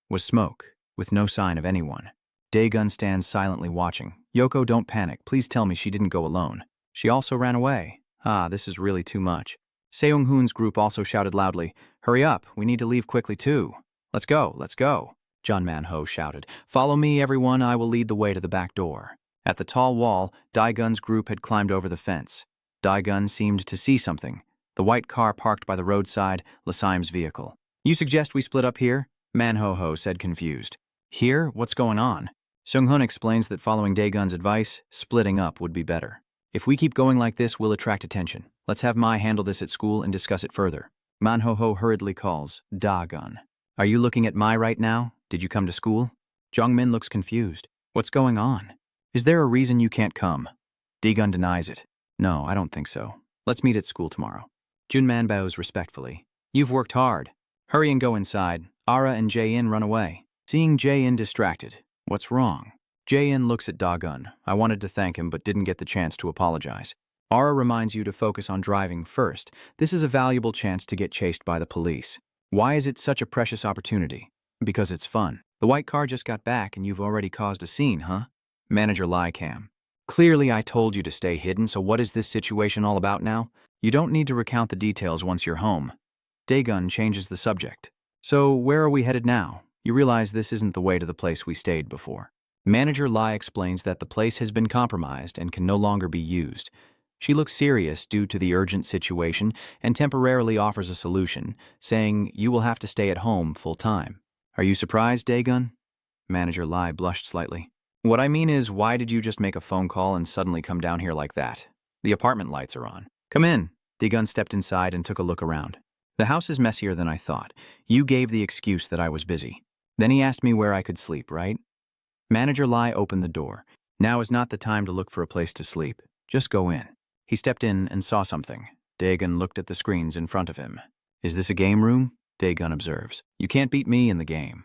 was smoke, with no sign of anyone. Dae-gun stands silently watching. "Yoko, don't panic. Please tell me she didn't go alone. She also ran away." This is really too much. Seung-hoon's group also shouted loudly, "Hurry up, we need to leave quickly too. Let's go, let's go." John Man-ho shouted, "Follow me, everyone, I will lead the way to the back door." At the tall wall, Dae-gun's group had climbed over the fence. Dae-gun seemed to see something. The white car parked by the roadside, Lasaim's vehicle. "You suggest we split up here?" Man-ho-ho said, confused. "Here? What's going on?" Seung-hoon explains that following Dae-gun's advice, splitting up would be better. "If we keep going like this, we'll attract attention. Let's have Mai handle this at school and discuss it further." Man-ho-ho hurriedly calls Dae-gun. "Are you looking at Mai right now? Did you come to school?" Jongmin looks confused. "What's going on? Is there a reason you can't come?" Dae-gun denies it. "No, I don't think so. Let's meet at school tomorrow." Junman bows respectfully. "You've worked hard. Hurry and go inside. Ara and Jae-in run away." Seeing Jae-in distracted. "What's wrong?" Jae-in looks at Dae-gun. "I wanted to thank him but didn't get the chance to apologize." Ara reminds you to focus on driving first. This is a valuable chance to get chased by the police. Why is it such a precious opportunity? Because it's fun. The white car just got back and you've already caused a scene, huh? Manager Lycam. "Clearly I told you to stay hidden, so what is this situation all about now? You don't need to recount the details once you're home." Dae-gun changes the subject. "So where are we headed now? You realize this isn't the way to the place we stayed before." Manager Lai explains that the place has been compromised and can no longer be used. She looks serious due to the urgent situation and temporarily offers a solution, saying you will have to stay at home full time. "Are you surprised, Dae-gun?" Manager Lai blushed slightly. "What I mean is, why did you just make a phone call and suddenly come down here like that? The apartment lights are on." "Come in." Dae-gun stepped inside and took a look around. "The house is messier than I thought. You gave the excuse that I was busy. Then he asked me where I could sleep, right?" Manager Lai opened the door. "Now is not the time to look for a place to sleep. Just go in." He stepped in and saw something. Dae-gun looked at the screens in front of him. Is this a game room? Dae-gun observes. You can't beat me in the game.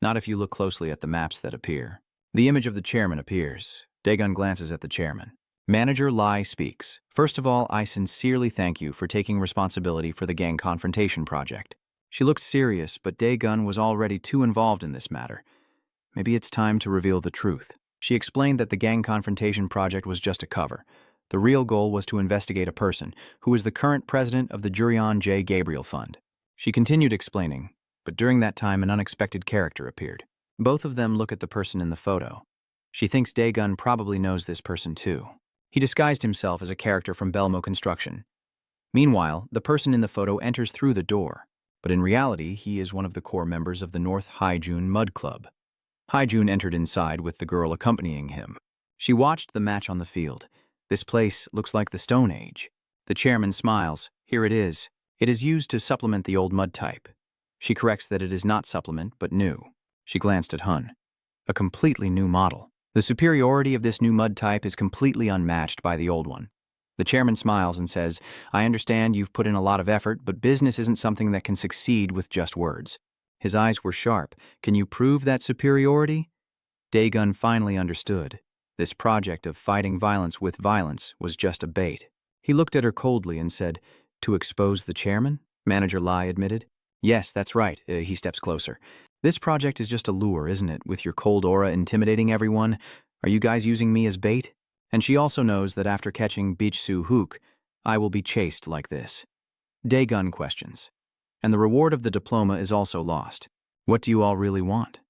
Not if you look closely at the maps that appear. The image of the chairman appears. Dae-gun glances at the chairman. Manager Lai speaks. First of all, I sincerely thank you for taking responsibility for the gang confrontation project. She looked serious, but Dae-gun was already too involved in this matter. Maybe it's time to reveal the truth. She explained that the gang confrontation project was just a cover. The real goal was to investigate a person who is the current president of the Jurion J. Gabriel Fund. She continued explaining, but during that time an unexpected character appeared. Both of them look at the person in the photo. She thinks Dae-gun probably knows this person too. He disguised himself as a character from Belmo Construction. Meanwhile, the person in the photo enters through the door, but in reality he is one of the core members of the North Haijun Mud Club. Haijun entered inside with the girl accompanying him. She watched the match on the field. This place looks like the Stone Age. The chairman smiles. Here it is. It is used to supplement the old mud type. She corrects that it is not supplement, but new. She glanced at Hun. A completely new model. The superiority of this new mud type is completely unmatched by the old one. The chairman smiles and says, I understand you've put in a lot of effort, but business isn't something that can succeed with just words. His eyes were sharp. Can you prove that superiority? Dae-gun finally understood. This project of fighting violence with violence was just a bait. He looked at her coldly and said, To expose the chairman? Manager Lai admitted. Yes, that's right. He steps closer. This project is just a lure, isn't it, with your cold aura intimidating everyone? Are you guys using me as bait? And she also knows that after catching Bichsu Hook, I will be chased like this. Dae-gun questions. And the reward of the diploma is also lost. What do you all really want?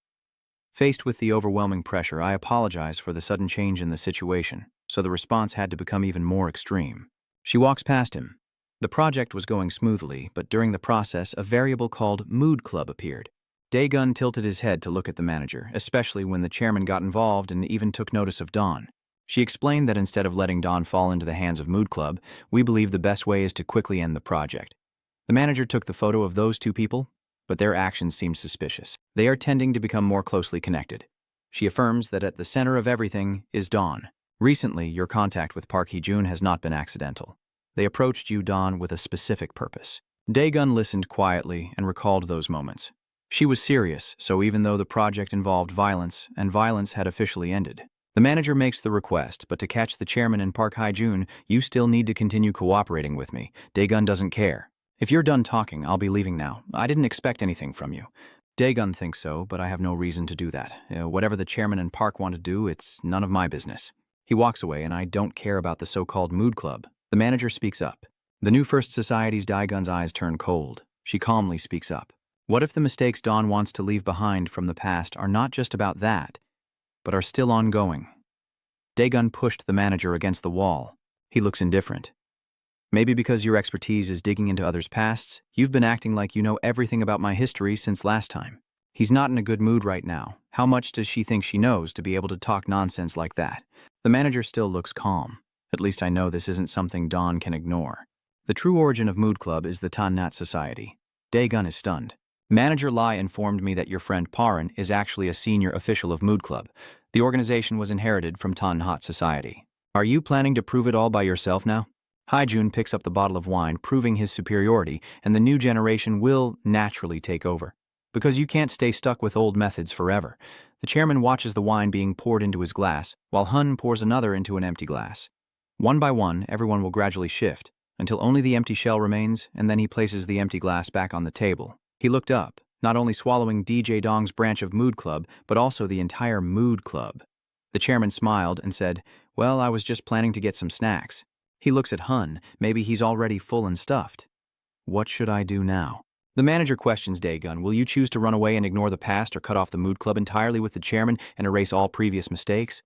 Faced with the overwhelming pressure, I apologize for the sudden change in the situation, so the response had to become even more extreme. She walks past him. The project was going smoothly, but during the process, a variable called Mood Club appeared. Dae-gun tilted his head to look at the manager, especially when the chairman got involved and even took notice of Dawn. She explained that instead of letting Dawn fall into the hands of Mood Club, we believe the best way is to quickly end the project. The manager took the photo of those two people, but their actions seemed suspicious. They are tending to become more closely connected. She affirms that at the center of everything is Dawn. Recently, your contact with Park Hee-jun has not been accidental. They approached you, Dawn, with a specific purpose. Dae-gun listened quietly and recalled those moments. She was serious, so even though the project involved violence, and violence had officially ended. The manager makes the request, but to catch the chairman in Park Hee-jun, you still need to continue cooperating with me. Dae-gun doesn't care. If you're done talking, I'll be leaving now. I didn't expect anything from you. Dae-gun thinks so, but I have no reason to do that. Whatever the chairman and Park want to do, it's none of my business. He walks away, and I don't care about the so-called Mood Club. The manager speaks up. The new First Society's Dae-gun's eyes turn cold. She calmly speaks up. What if the mistakes Dawn wants to leave behind from the past are not just about that, but are still ongoing? Dae-gun pushed the manager against the wall. He looks indifferent. Maybe because your expertise is digging into others' pasts, you've been acting like you know everything about my history since last time. He's not in a good mood right now. How much does she think she knows to be able to talk nonsense like that? The manager still looks calm. At least I know this isn't something Dawn can ignore. The true origin of Mood Club is the Tan Nat Society. Dae-gun is stunned. Manager Lai informed me that your friend Paran is actually a senior official of Mood Club. The organization was inherited from Tan Nat Society. Are you planning to prove it all by yourself now? Haijun picks up the bottle of wine, proving his superiority, and the new generation will naturally take over. Because you can't stay stuck with old methods forever. The chairman watches the wine being poured into his glass, while Hun pours another into an empty glass. One by one, everyone will gradually shift, until only the empty shell remains, and then he places the empty glass back on the table. He looked up, not only swallowing DJ Dong's branch of Mood Club, but also the entire Mood Club. The chairman smiled and said, Well, I was just planning to get some snacks. He looks at Hun. Maybe he's already full and stuffed. What should I do now? The manager questions Dae-gun. Will you choose to run away and ignore the past or cut off the Mood Club entirely with the chairman and erase all previous mistakes?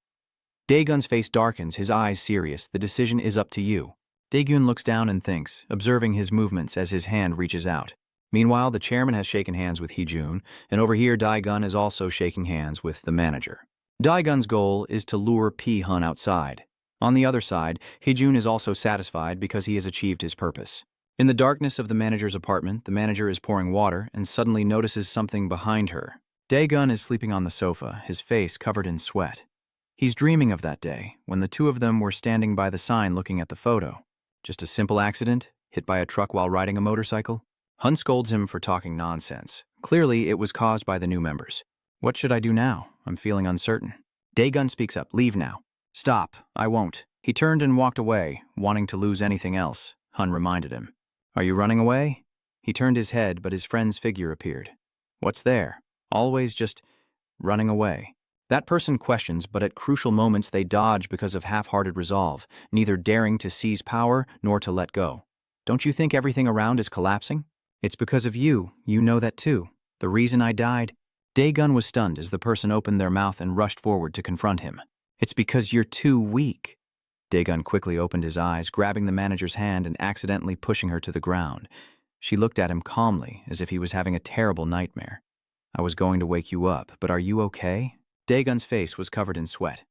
Dae-gun's face darkens, his eyes serious. The decision is up to you. Dae-gun looks down and thinks, observing his movements as his hand reaches out. Meanwhile, the chairman has shaken hands with Hee-jun, and over here Dae-gun is also shaking hands with the manager. Dae-gun's goal is to lure P-hun outside. On the other side, Hee-jun is also satisfied because he has achieved his purpose. In the darkness of the manager's apartment, the manager is pouring water and suddenly notices something behind her. Dae-gun is sleeping on the sofa, his face covered in sweat. He's dreaming of that day, when the two of them were standing by the sign looking at the photo. Just a simple accident, hit by a truck while riding a motorcycle? Hun scolds him for talking nonsense. Clearly, it was caused by the new members. What should I do now? I'm feeling uncertain. Daegun speaks up. Leave now. Stop. I won't. He turned and walked away, wanting to lose anything else. Hun reminded him. Are you running away? He turned his head, but his friend's figure appeared. What's there? Always just running away. That person questions, but at crucial moments they dodge because of half-hearted resolve, neither daring to seize power nor to let go. Don't you think everything around is collapsing? It's because of you. You know that too. The reason I died. Daegun was stunned as the person opened their mouth and rushed forward to confront him. It's because you're too weak. Daegun quickly opened his eyes, grabbing the manager's hand and accidentally pushing her to the ground. She looked at him calmly, as if he was having a terrible nightmare. I was going to wake you up, but are you okay? Daegun's face was covered in sweat.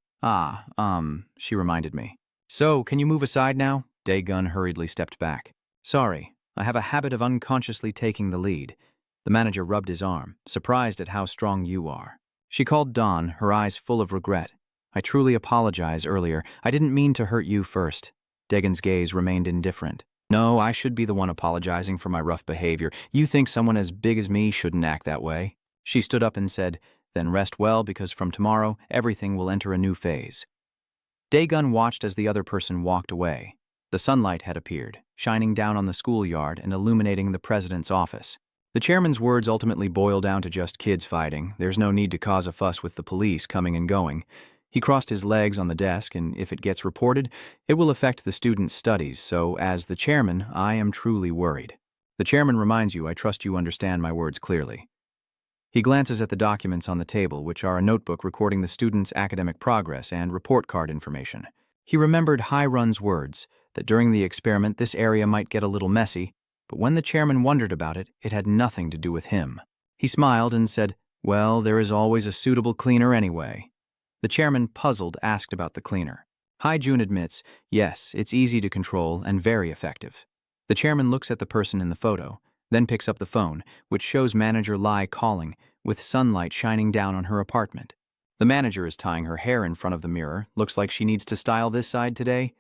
She reminded me. So, can you move aside now? Daegun hurriedly stepped back. Sorry, I have a habit of unconsciously taking the lead. The manager rubbed his arm, surprised at how strong you are. She called Dawn, her eyes full of regret. I truly apologize earlier. I didn't mean to hurt you first. Daegun's gaze remained indifferent. No, I should be the one apologizing for my rough behavior. You think someone as big as me shouldn't act that way? She stood up and said, Then rest well, because from tomorrow, everything will enter a new phase. Daegun watched as the other person walked away. The sunlight had appeared, shining down on the schoolyard and illuminating the president's office. The chairman's words ultimately boil down to just kids fighting. There's no need to cause a fuss with the police coming and going. He crossed his legs on the desk, and if it gets reported, it will affect the students' studies, so as the chairman, I am truly worried. The chairman reminds you I trust you understand my words clearly. He glances at the documents on the table, which are a notebook recording the students' academic progress and report card information. He remembered Hai-Run's words, that during the experiment this area might get a little messy, but when the chairman wondered about it, it had nothing to do with him. He smiled and said, Well, there is always a suitable cleaner anyway. The chairman, puzzled, asked about the cleaner. Hai-Jun admits, yes, it's easy to control and very effective. The chairman looks at the person in the photo, then picks up the phone, which shows manager Lai calling, with sunlight shining down on her apartment. The manager is tying her hair in front of the mirror. Looks like she needs to style this side today.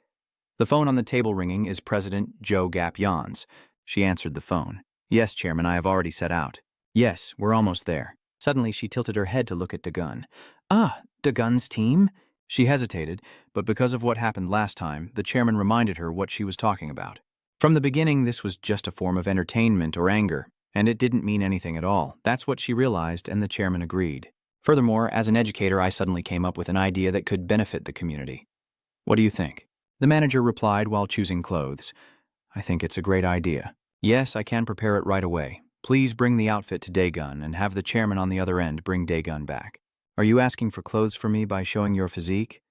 The phone on the table ringing is President Jo Gap-yeon's. She answered the phone. Yes, Chairman, I have already set out. Yes, we're almost there. Suddenly, she tilted her head to look at Daegun. Daegun's team? She hesitated, but because of what happened last time, the chairman reminded her what she was talking about. From the beginning, this was just a form of entertainment or anger, and it didn't mean anything at all. That's what she realized, and the chairman agreed. Furthermore, as an educator, I suddenly came up with an idea that could benefit the community. What do you think? The manager replied while choosing clothes. I think it's a great idea. Yes, I can prepare it right away. Please bring the outfit to Daegun and have the chairman on the other end bring Daegun back. Are you asking for clothes for me by showing your physique?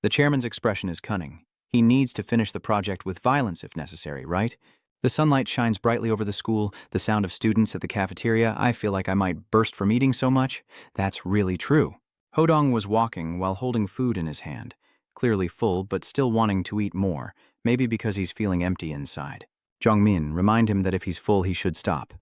The chairman's expression is cunning. He needs to finish the project with violence if necessary, right? The sunlight shines brightly over the school, the sound of students at the cafeteria. I feel like I might burst from eating so much. That's really true. Hodong was walking while holding food in his hand, clearly full but still wanting to eat more, maybe because he's feeling empty inside. Jongmin, remind him that if he's full, he should stop.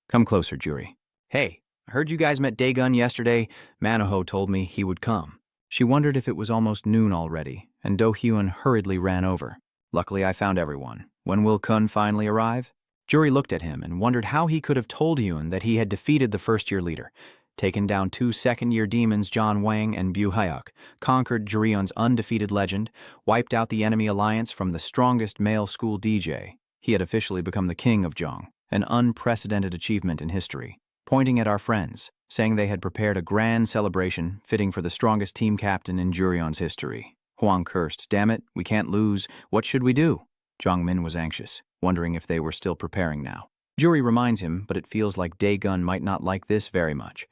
Come closer, Juri. Hey, I heard you guys met Daegun yesterday. Manhwa told me he would come. She wondered if it was almost noon already, and Do-hyun hurriedly ran over. Luckily, I found everyone. When will Kun finally arrive? Juri looked at him and wondered how he could have told Hyun that he had defeated the first-year leader, taken down 2 second-year demons John Wang and Bu Hyuk, conquered Jurion's undefeated legend, wiped out the enemy alliance from the strongest male school DJ. He had officially become the king of Jong, an unprecedented achievement in history. Pointing at our friends, saying they had prepared a grand celebration fitting for the strongest team captain in Jurion's history. Huang cursed, Damn it, we can't lose. What should we do? Jongmin was anxious, wondering if they were still preparing now. Juri reminds him, but it feels like Daegun might not like this very much.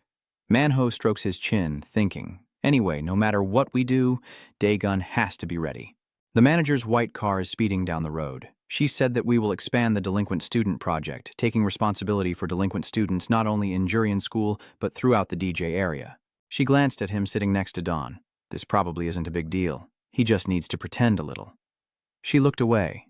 Manhwa strokes his chin, thinking, Anyway, no matter what we do, Daegun has to be ready. The manager's white car is speeding down the road. She said that we will expand the delinquent student project, taking responsibility for delinquent students not only in Jurian school, but throughout the DJ area. She glanced at him sitting next to Dawn. This probably isn't a big deal. He just needs to pretend a little. She looked away.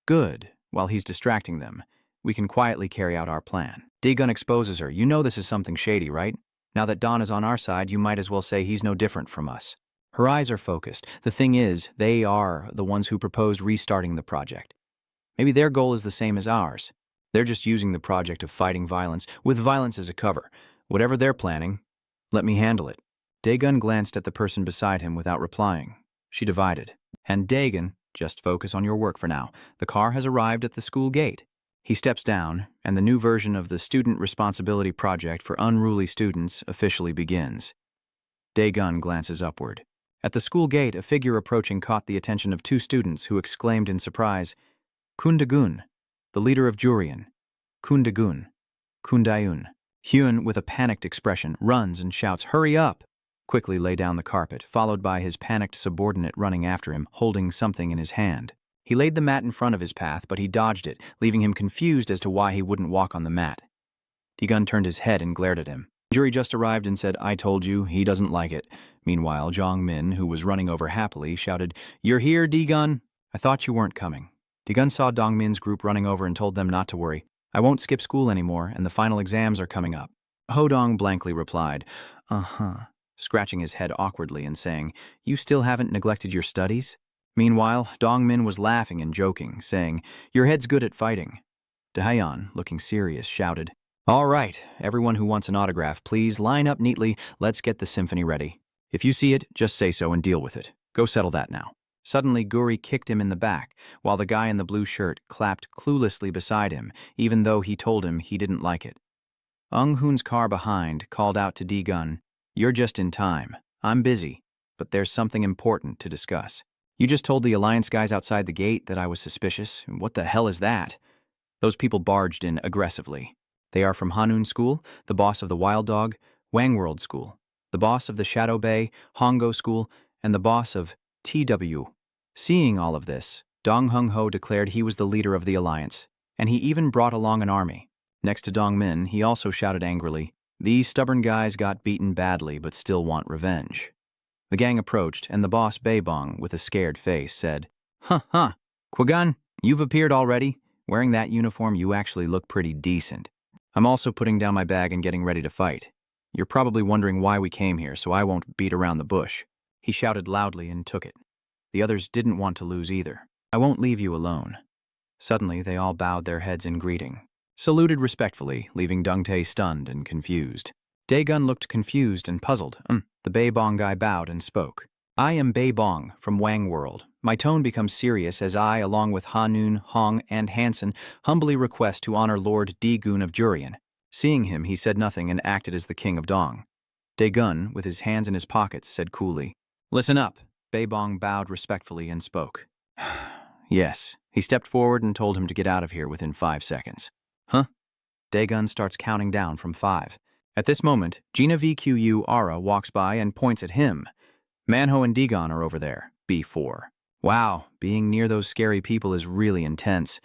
Good. While he's distracting them, we can quietly carry out our plan. Daegun exposes her. You know this is something shady, right? Now that Dawn is on our side, you might as well say he's no different from us. Her eyes are focused. The thing is, they are the ones who proposed restarting the project. Maybe their goal is the same as ours. They're just using the project of fighting violence, with violence as a cover. Whatever they're planning, let me handle it. Dagon glanced at the person beside him without replying. She divided. And Dagon, just focus on your work for now. The car has arrived at the school gate. He steps down, and the new version of the Student Responsibility Project for Unruly Students officially begins. Dagon glances upward. At the school gate, a figure approaching caught the attention of two students who exclaimed in surprise, Kundagun, the leader of Jurien. Kundagun. Kundayun. Hyun, with a panicked expression, runs and shouts, "Hurry up!" Quickly lay down the carpet, followed by his panicked subordinate running after him, holding something in his hand. He laid the mat in front of his path, but he dodged it, leaving him confused as to why he wouldn't walk on the mat. Dagon turned his head and glared at him. Jury just arrived and said, "I told you, he doesn't like it." Meanwhile, Jong-min, who was running over happily, shouted, "You're here, Dagon? I thought you weren't coming." Dagon saw Dong-min's group running over and told them not to worry. "I won't skip school anymore, and the final exams are coming up." Ho-dong blankly replied, "Uh-huh," scratching his head awkwardly and saying, "You still haven't neglected your studies?" Meanwhile, Dong-min was laughing and joking, saying, "Your head's good at fighting." Daehyun, looking serious, shouted, "All right, everyone who wants an autograph, please line up neatly. Let's get the symphony ready. If you see it, just say so and deal with it. Go settle that now." Suddenly, Guri kicked him in the back, while the guy in the blue shirt clapped cluelessly beside him, even though he told him he didn't like it. Ung-hoon's car behind called out to Dagon, "You're just in time. I'm busy, but there's something important to discuss. You just told the Alliance guys outside the gate that I was suspicious. What the hell is that?" Those people barged in aggressively. They are from Hanun School, the boss of the Wild Dog, Wangworld School, the boss of the Shadow Bay, Hongo School, and the boss of TW. Seeing all of this, Dong Hung-ho declared he was the leader of the Alliance, and he even brought along an army. Next to Dong-min, he also shouted angrily, "These stubborn guys got beaten badly but still want revenge." The gang approached, and the boss, Baebong, with a scared face, said, "Huh, Kwagan, you've appeared already. Wearing that uniform, you actually look pretty decent. I'm also putting down my bag and getting ready to fight. You're probably wondering why we came here, so I won't beat around the bush." He shouted loudly and took it. The others didn't want to lose either. "I won't leave you alone." Suddenly, they all bowed their heads in greeting, saluted respectfully, leaving Dungtae stunned and confused. Dagon looked confused and puzzled. The Baebong guy bowed and spoke. "I am Baebong from Wangworld. My tone becomes serious as I, along with Hanun, Hong, and Hansen, humbly request to honor Lord Dagon of Jurien." Seeing him, he said nothing and acted as the king of Dong. Dagon, with his hands in his pockets, said coolly, "Listen up." Baebong bowed respectfully and spoke. "Yes." He stepped forward and told him to get out of here within 5 seconds. "Huh?" Dagon starts counting down from 5. At this moment, Gina VQU Ara walks by and points at him. "Manhwa and Dagon are over there, B4. Wow, being near those scary people is really intense."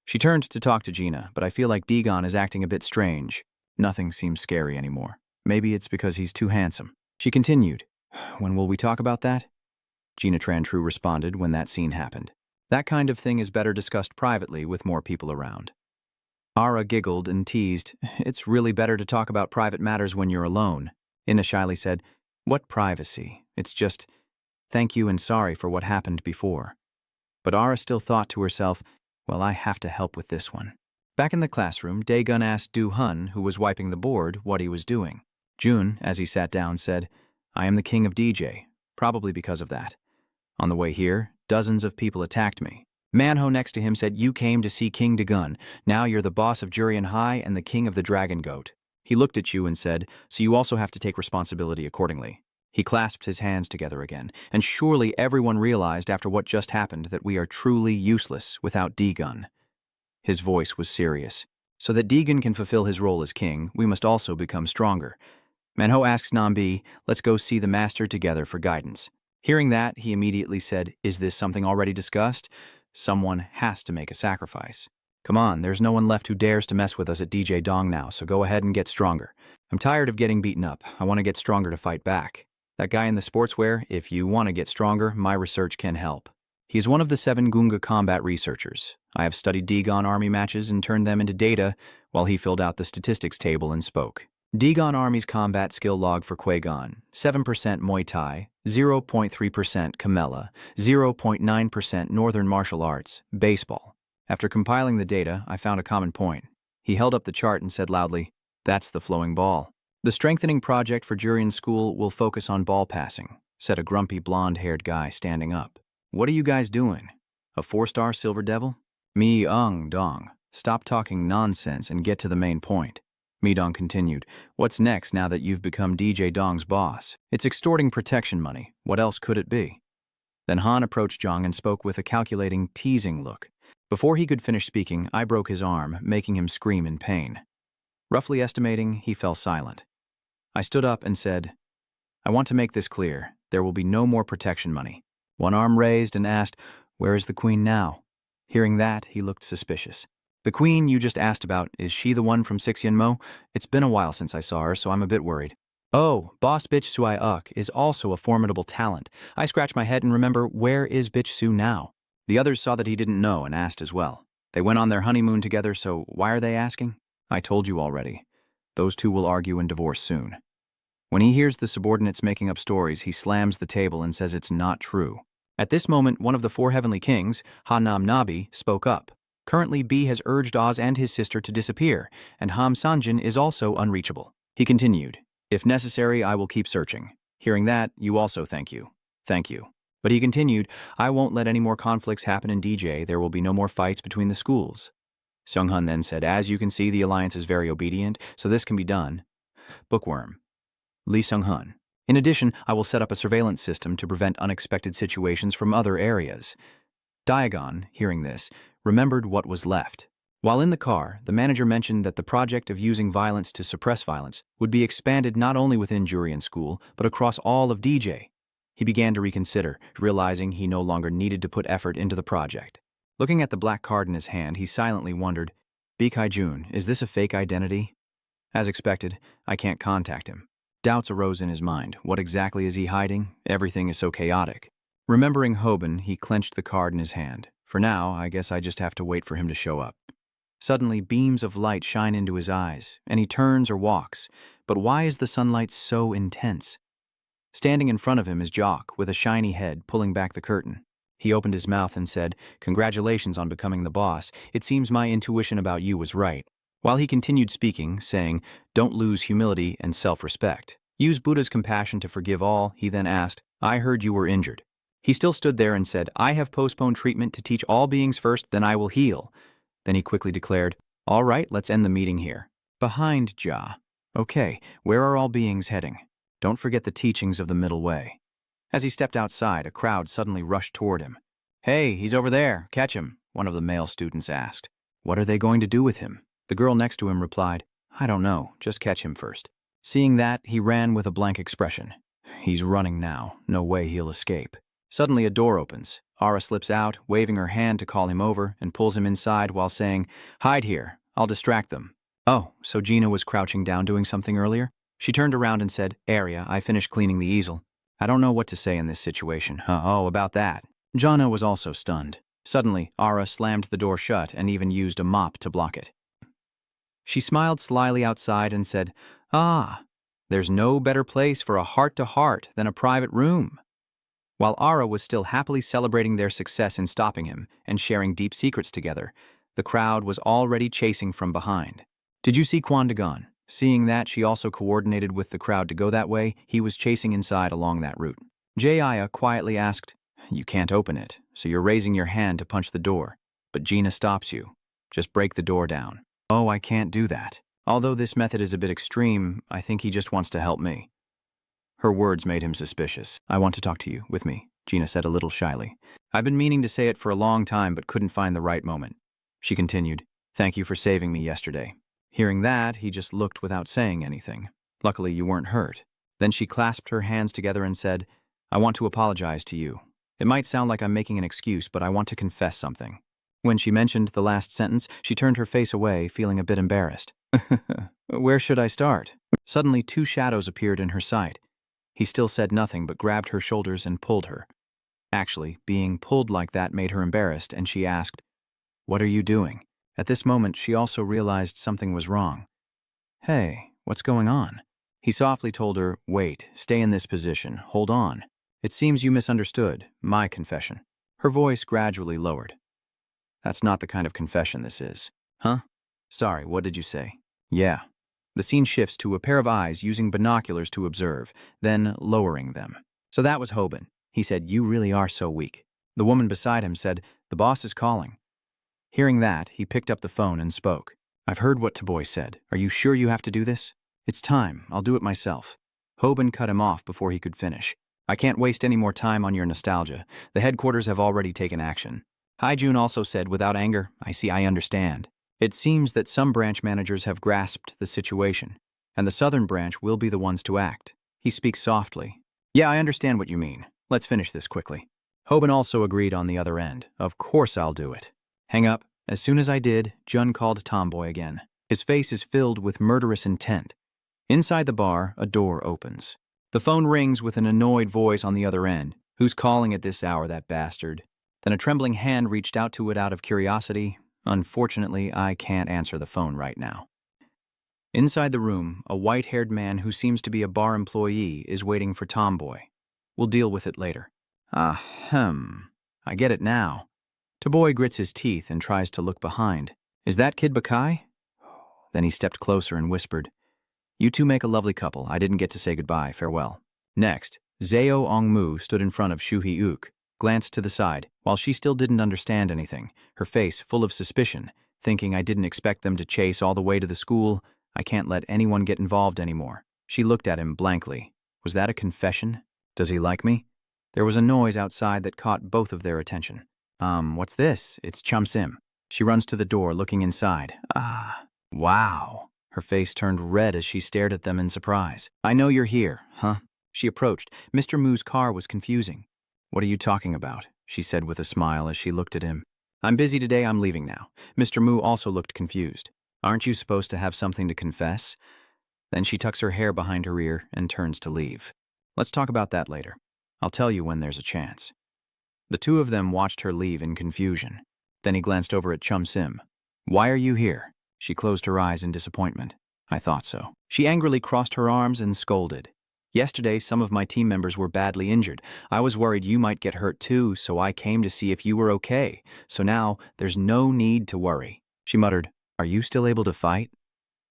She turned to talk to Gina, but I feel like Dagon is acting a bit strange. Nothing seems scary anymore. Maybe it's because he's too handsome. She continued, "When will we talk about that?" Gina Tran-True responded when that scene happened. "That kind of thing is better discussed privately with more people around." Ara giggled and teased, "It's really better to talk about private matters when you're alone." Inna shyly said, "What privacy? It's just, thank you and sorry for what happened before." But Ara still thought to herself, "Well, I have to help with this one." Back in the classroom, Daegun asked Do-hun, who was wiping the board, what he was doing. Jun, as he sat down, said, "I am the king of DJ, probably because of that. On the way here, dozens of people attacked me. Manho next to him said, 'You came to see King Daegun. Now you're the boss of Jurien High and the king of the Dragon Goat.' He looked at you and said, 'So you also have to take responsibility accordingly.'" He clasped his hands together again, and surely everyone realized after what just happened that we are truly useless without Daegun. His voice was serious. "So that Daegun can fulfill his role as king, we must also become stronger." Manho asks Nambi, "Let's go see the master together for guidance." Hearing that, he immediately said, "Is this something already discussed? Someone has to make a sacrifice. Come on, there's no one left who dares to mess with us at DJ Dong now, so go ahead and get stronger. I'm tired of getting beaten up. I want to get stronger to fight back. That guy in the sportswear, if you want to get stronger, my research can help. He is one of the 7 Gunga combat researchers. I have studied Dagon army matches and turned them into data while he filled out the statistics table and spoke. Dagon Army's combat skill log for Qui-Gon: 7% Muay Thai, 0.3% Kamela, 0.9% Northern Martial Arts, Baseball, After compiling the data, I found a common point. He held up the chart and said loudly, "That's the flowing ball." "The strengthening project for Jurian School will focus on ball passing," said a grumpy blonde-haired guy standing up. "What are you guys doing? A 4-star Silver Devil?" Dong. Stop talking nonsense and get to the main point. Dong continued, "What's next now that you've become DJ Dong's boss? It's extorting protection money. What else could it be?" Then Han approached Zhang and spoke with a calculating, teasing look. Before he could finish speaking, I broke his arm, making him scream in pain. Roughly estimating, he fell silent. I stood up and said, "I want to make this clear. There will be no more protection money." One arm raised and asked, "Where is the queen now?" Hearing that, he looked suspicious. "The queen you just asked about, is she the one from Sixyenmo? It's been a while since I saw her, so I'm a bit worried." "Oh, boss bitch Sui Uk is also a formidable talent." I scratch my head and remember, where is bitch Su now? The others saw that he didn't know and asked as well. They went on their honeymoon together, so why are they asking? I told you already. Those two will argue and divorce soon. When he hears the subordinates making up stories, he slams the table and says it's not true. At this moment, one of the 4 heavenly kings, Hanam Nabi, spoke up. Currently, B has urged Oz and his sister to disappear, and Ham Sanjin is also unreachable. He continued, "If necessary, I will keep searching." Hearing that, you also thank you. Thank you. But he continued, "I won't let any more conflicts happen in DJ. There will be no more fights between the schools." Seonghun then said, "As you can see, the alliance is very obedient, so this can be done." Bookworm. Lee Seonghun. "In addition, I will set up a surveillance system to prevent unexpected situations from other areas." Diagon, hearing this, remembered what was left. While in the car, the manager mentioned that the project of using violence to suppress violence would be expanded not only within Jurian School, but across all of DJ. He began to reconsider, realizing he no longer needed to put effort into the project. Looking at the black card in his hand, he silently wondered, "Bikai Jun, is this a fake identity?" As expected, I can't contact him. Doubts arose in his mind. What exactly is he hiding? Everything is so chaotic. Remembering Hoban, he clenched the card in his hand. For now, I guess I just have to wait for him to show up. Suddenly, beams of light shine into his eyes, and he turns or walks. But why is the sunlight so intense? Standing in front of him is Jock, with a shiny head, pulling back the curtain. He opened his mouth and said, "Congratulations on becoming the boss. It seems my intuition about you was right." While he continued speaking, saying, "Don't lose humility and self-respect. Use Buddha's compassion to forgive all," he then asked, "I heard you were injured." He still stood there and said, "I have postponed treatment to teach all beings first, then I will heal." Then he quickly declared, "All right, let's end the meeting here." Behind Ja. "Okay, where are all beings heading? Don't forget the teachings of the middle way." As he stepped outside, a crowd suddenly rushed toward him. "Hey, he's over there. Catch him," one of the male students asked. "What are they going to do with him?" The girl next to him replied, "I don't know. Just catch him first." Seeing that, he ran with a blank expression. He's running now. No way he'll escape. Suddenly, a door opens. Ara slips out, waving her hand to call him over, and pulls him inside while saying, "Hide here. I'll distract them." Oh, so Gina was crouching down doing something earlier? She turned around and said, "Arya, I finished cleaning the easel." I don't know what to say in this situation. Oh, about that. Jana was also stunned. Suddenly, Ara slammed the door shut and even used a mop to block it. She smiled slyly outside and said, "Ah, there's no better place for a heart-to-heart than a private room." While Ara was still happily celebrating their success in stopping him and sharing deep secrets together, the crowd was already chasing from behind. Did you see Kwandagon? Seeing that she also coordinated with the crowd to go that way, he was chasing inside along that route. Jaya quietly asked, "You can't open it, so you're raising your hand to punch the door. But Gina stops you. Just break the door down." "Oh, I can't do that. Although this method is a bit extreme, I think he just wants to help me." Her words made him suspicious. "I want to talk to you, with me," Gina said a little shyly. "I've been meaning to say it for a long time but couldn't find the right moment." She continued, "Thank you for saving me yesterday." Hearing that, he just looked without saying anything. "Luckily, you weren't hurt." Then she clasped her hands together and said, "I want to apologize to you. It might sound like I'm making an excuse, but I want to confess something." When she mentioned the last sentence, she turned her face away, feeling a bit embarrassed. "Where should I start?" Suddenly, 2 shadows appeared in her sight. He still said nothing but grabbed her shoulders and pulled her. Actually, being pulled like that made her embarrassed, and she asked, "What are you doing?" At this moment, she also realized something was wrong. "Hey, what's going on?" He softly told her, "Wait, stay in this position, hold on. It seems you misunderstood my confession." Her voice gradually lowered. That's not the kind of confession this is. Huh? Sorry, what did you say? Yeah. The scene shifts to a pair of eyes using binoculars to observe, then lowering them. So that was Hoban. He said, "You really are so weak." The woman beside him said, "The boss is calling." Hearing that, he picked up the phone and spoke. "I've heard what Taboy said. Are you sure you have to do this?" "It's time. I'll do it myself." Hoban cut him off before he could finish. "I can't waste any more time on your nostalgia. The headquarters have already taken action." Haijun also said, without anger, I understand. It seems that some branch managers have grasped the situation, and the southern branch will be the ones to act. He speaks softly. "Yeah, I understand what you mean. Let's finish this quickly." Hoban also agreed on the other end. "Of course I'll do it." Hang up. As soon as I did, Jun called Tomboy again. His face is filled with murderous intent. Inside the bar, a door opens. The phone rings with an annoyed voice on the other end. "Who's calling at this hour, that bastard?" Then a trembling hand reached out to it out of curiosity. "Unfortunately, I can't answer the phone right now." Inside the room, a white-haired man who seems to be a bar employee is waiting for Tomboy. "We'll deal with it later." Ahem. I get it now. Tomboy grits his teeth and tries to look behind. "Is that Kid Bakai?" Then he stepped closer and whispered, "You two make a lovely couple. I didn't get to say goodbye. Farewell." Next, Zao Ongmu stood in front of Shu Hyuk, glanced to the side, while she still didn't understand anything, her face full of suspicion, thinking I didn't expect them to chase all the way to the school. I can't let anyone get involved anymore. She looked at him blankly. Was that a confession? Does he like me? There was a noise outside that caught both of their attention. What's this? It's Chum Sim. She runs to the door, looking inside. Wow. Her face turned red as she stared at them in surprise. "I know you're here, huh?" She approached. Mr. Moo's car was confusing. "What are you talking about?" she said with a smile as she looked at him. "I'm busy today, I'm leaving now." Mr. Moo also looked confused. "Aren't you supposed to have something to confess?" Then she tucks her hair behind her ear and turns to leave. "Let's talk about that later. I'll tell you when there's a chance." The two of them watched her leave in confusion. Then he glanced over at Chum Sim. "Why are you here?" She closed her eyes in disappointment. "I thought so." She angrily crossed her arms and scolded. "Yesterday, some of my team members were badly injured. I was worried you might get hurt too, so I came to see if you were okay. So now, there's no need to worry." She muttered, "Are you still able to fight?"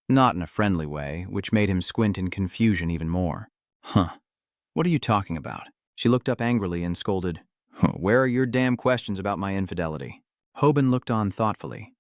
Not in a friendly way, which made him squint in confusion even more. "Huh. What are you talking about?" She looked up angrily and scolded, "Where are your damn questions about my infidelity?" Hoban looked on thoughtfully.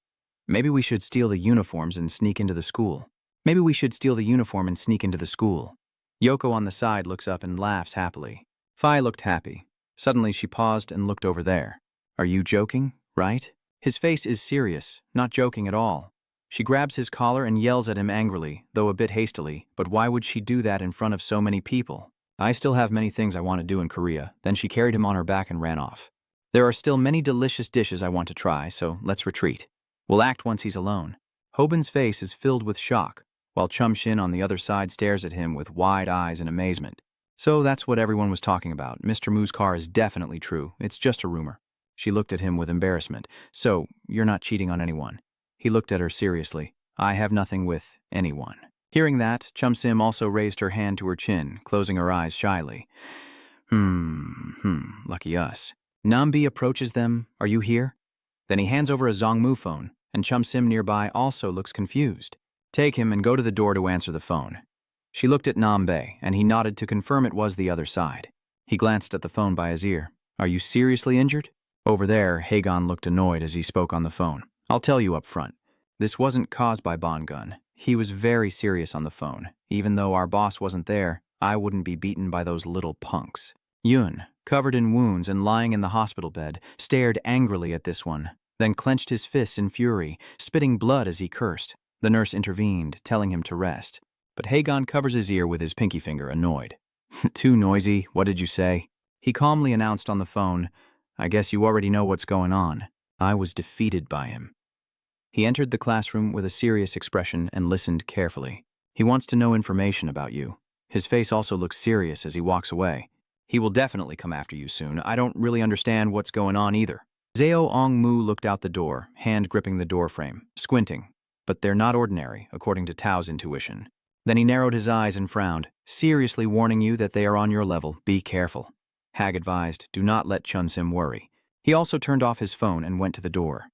"Maybe we should steal the uniforms and sneak into the school." Maybe we should steal the uniform and sneak into the school. Yoko on the side looks up and laughs happily. Fi looked happy. Suddenly she paused and looked over there. "Are you joking, right?" His face is serious, not joking at all. She grabs his collar and yells at him angrily, though a bit hastily, but why would she do that in front of so many people? "I still have many things I want to do in Korea." Then she carried him on her back and ran off. "There are still many delicious dishes I want to try, so let's retreat. We'll act once he's alone." Hoban's face is filled with shock, while Chum Shin on the other side stares at him with wide eyes in amazement. So that's what everyone was talking about. Mr. Moo's car is definitely true. It's just a rumor. She looked at him with embarrassment. "So, you're not cheating on anyone?" He looked at her seriously. "I have nothing with anyone." Hearing that, Chum Sim also raised her hand to her chin, closing her eyes shyly. Lucky us. Nambi approaches them. "Are you here?" Then he hands over a Zongmu phone, and Chum Sim nearby also looks confused. "Take him and go to the door to answer the phone." She looked at Nambe, and he nodded to confirm it was the other side. He glanced at the phone by his ear. "Are you seriously injured?" Over there, Hagon looked annoyed as he spoke on the phone. "I'll tell you up front. This wasn't caused by Bongun. He was very serious on the phone. Even though our boss wasn't there, I wouldn't be beaten by those little punks." Yun, covered in wounds and lying in the hospital bed, stared angrily at this one, then clenched his fists in fury, spitting blood as he cursed. The nurse intervened, telling him to rest. But Hagon covers his ear with his pinky finger, annoyed. "Too noisy, what did you say?" He calmly announced on the phone, "I guess you already know what's going on." I was defeated by him. He entered the classroom with a serious expression and listened carefully. "He wants to know information about you." His face also looks serious as he walks away. "He will definitely come after you soon. I don't really understand what's going on either." Zao Ongmu looked out the door, hand gripping the door frame, squinting. But they're not ordinary, according to Tao's intuition. Then he narrowed his eyes and frowned, "Seriously warning you that they are on your level. Be careful." Hag advised, "Do not let Chun Sim worry." He also turned off his phone and went to the door.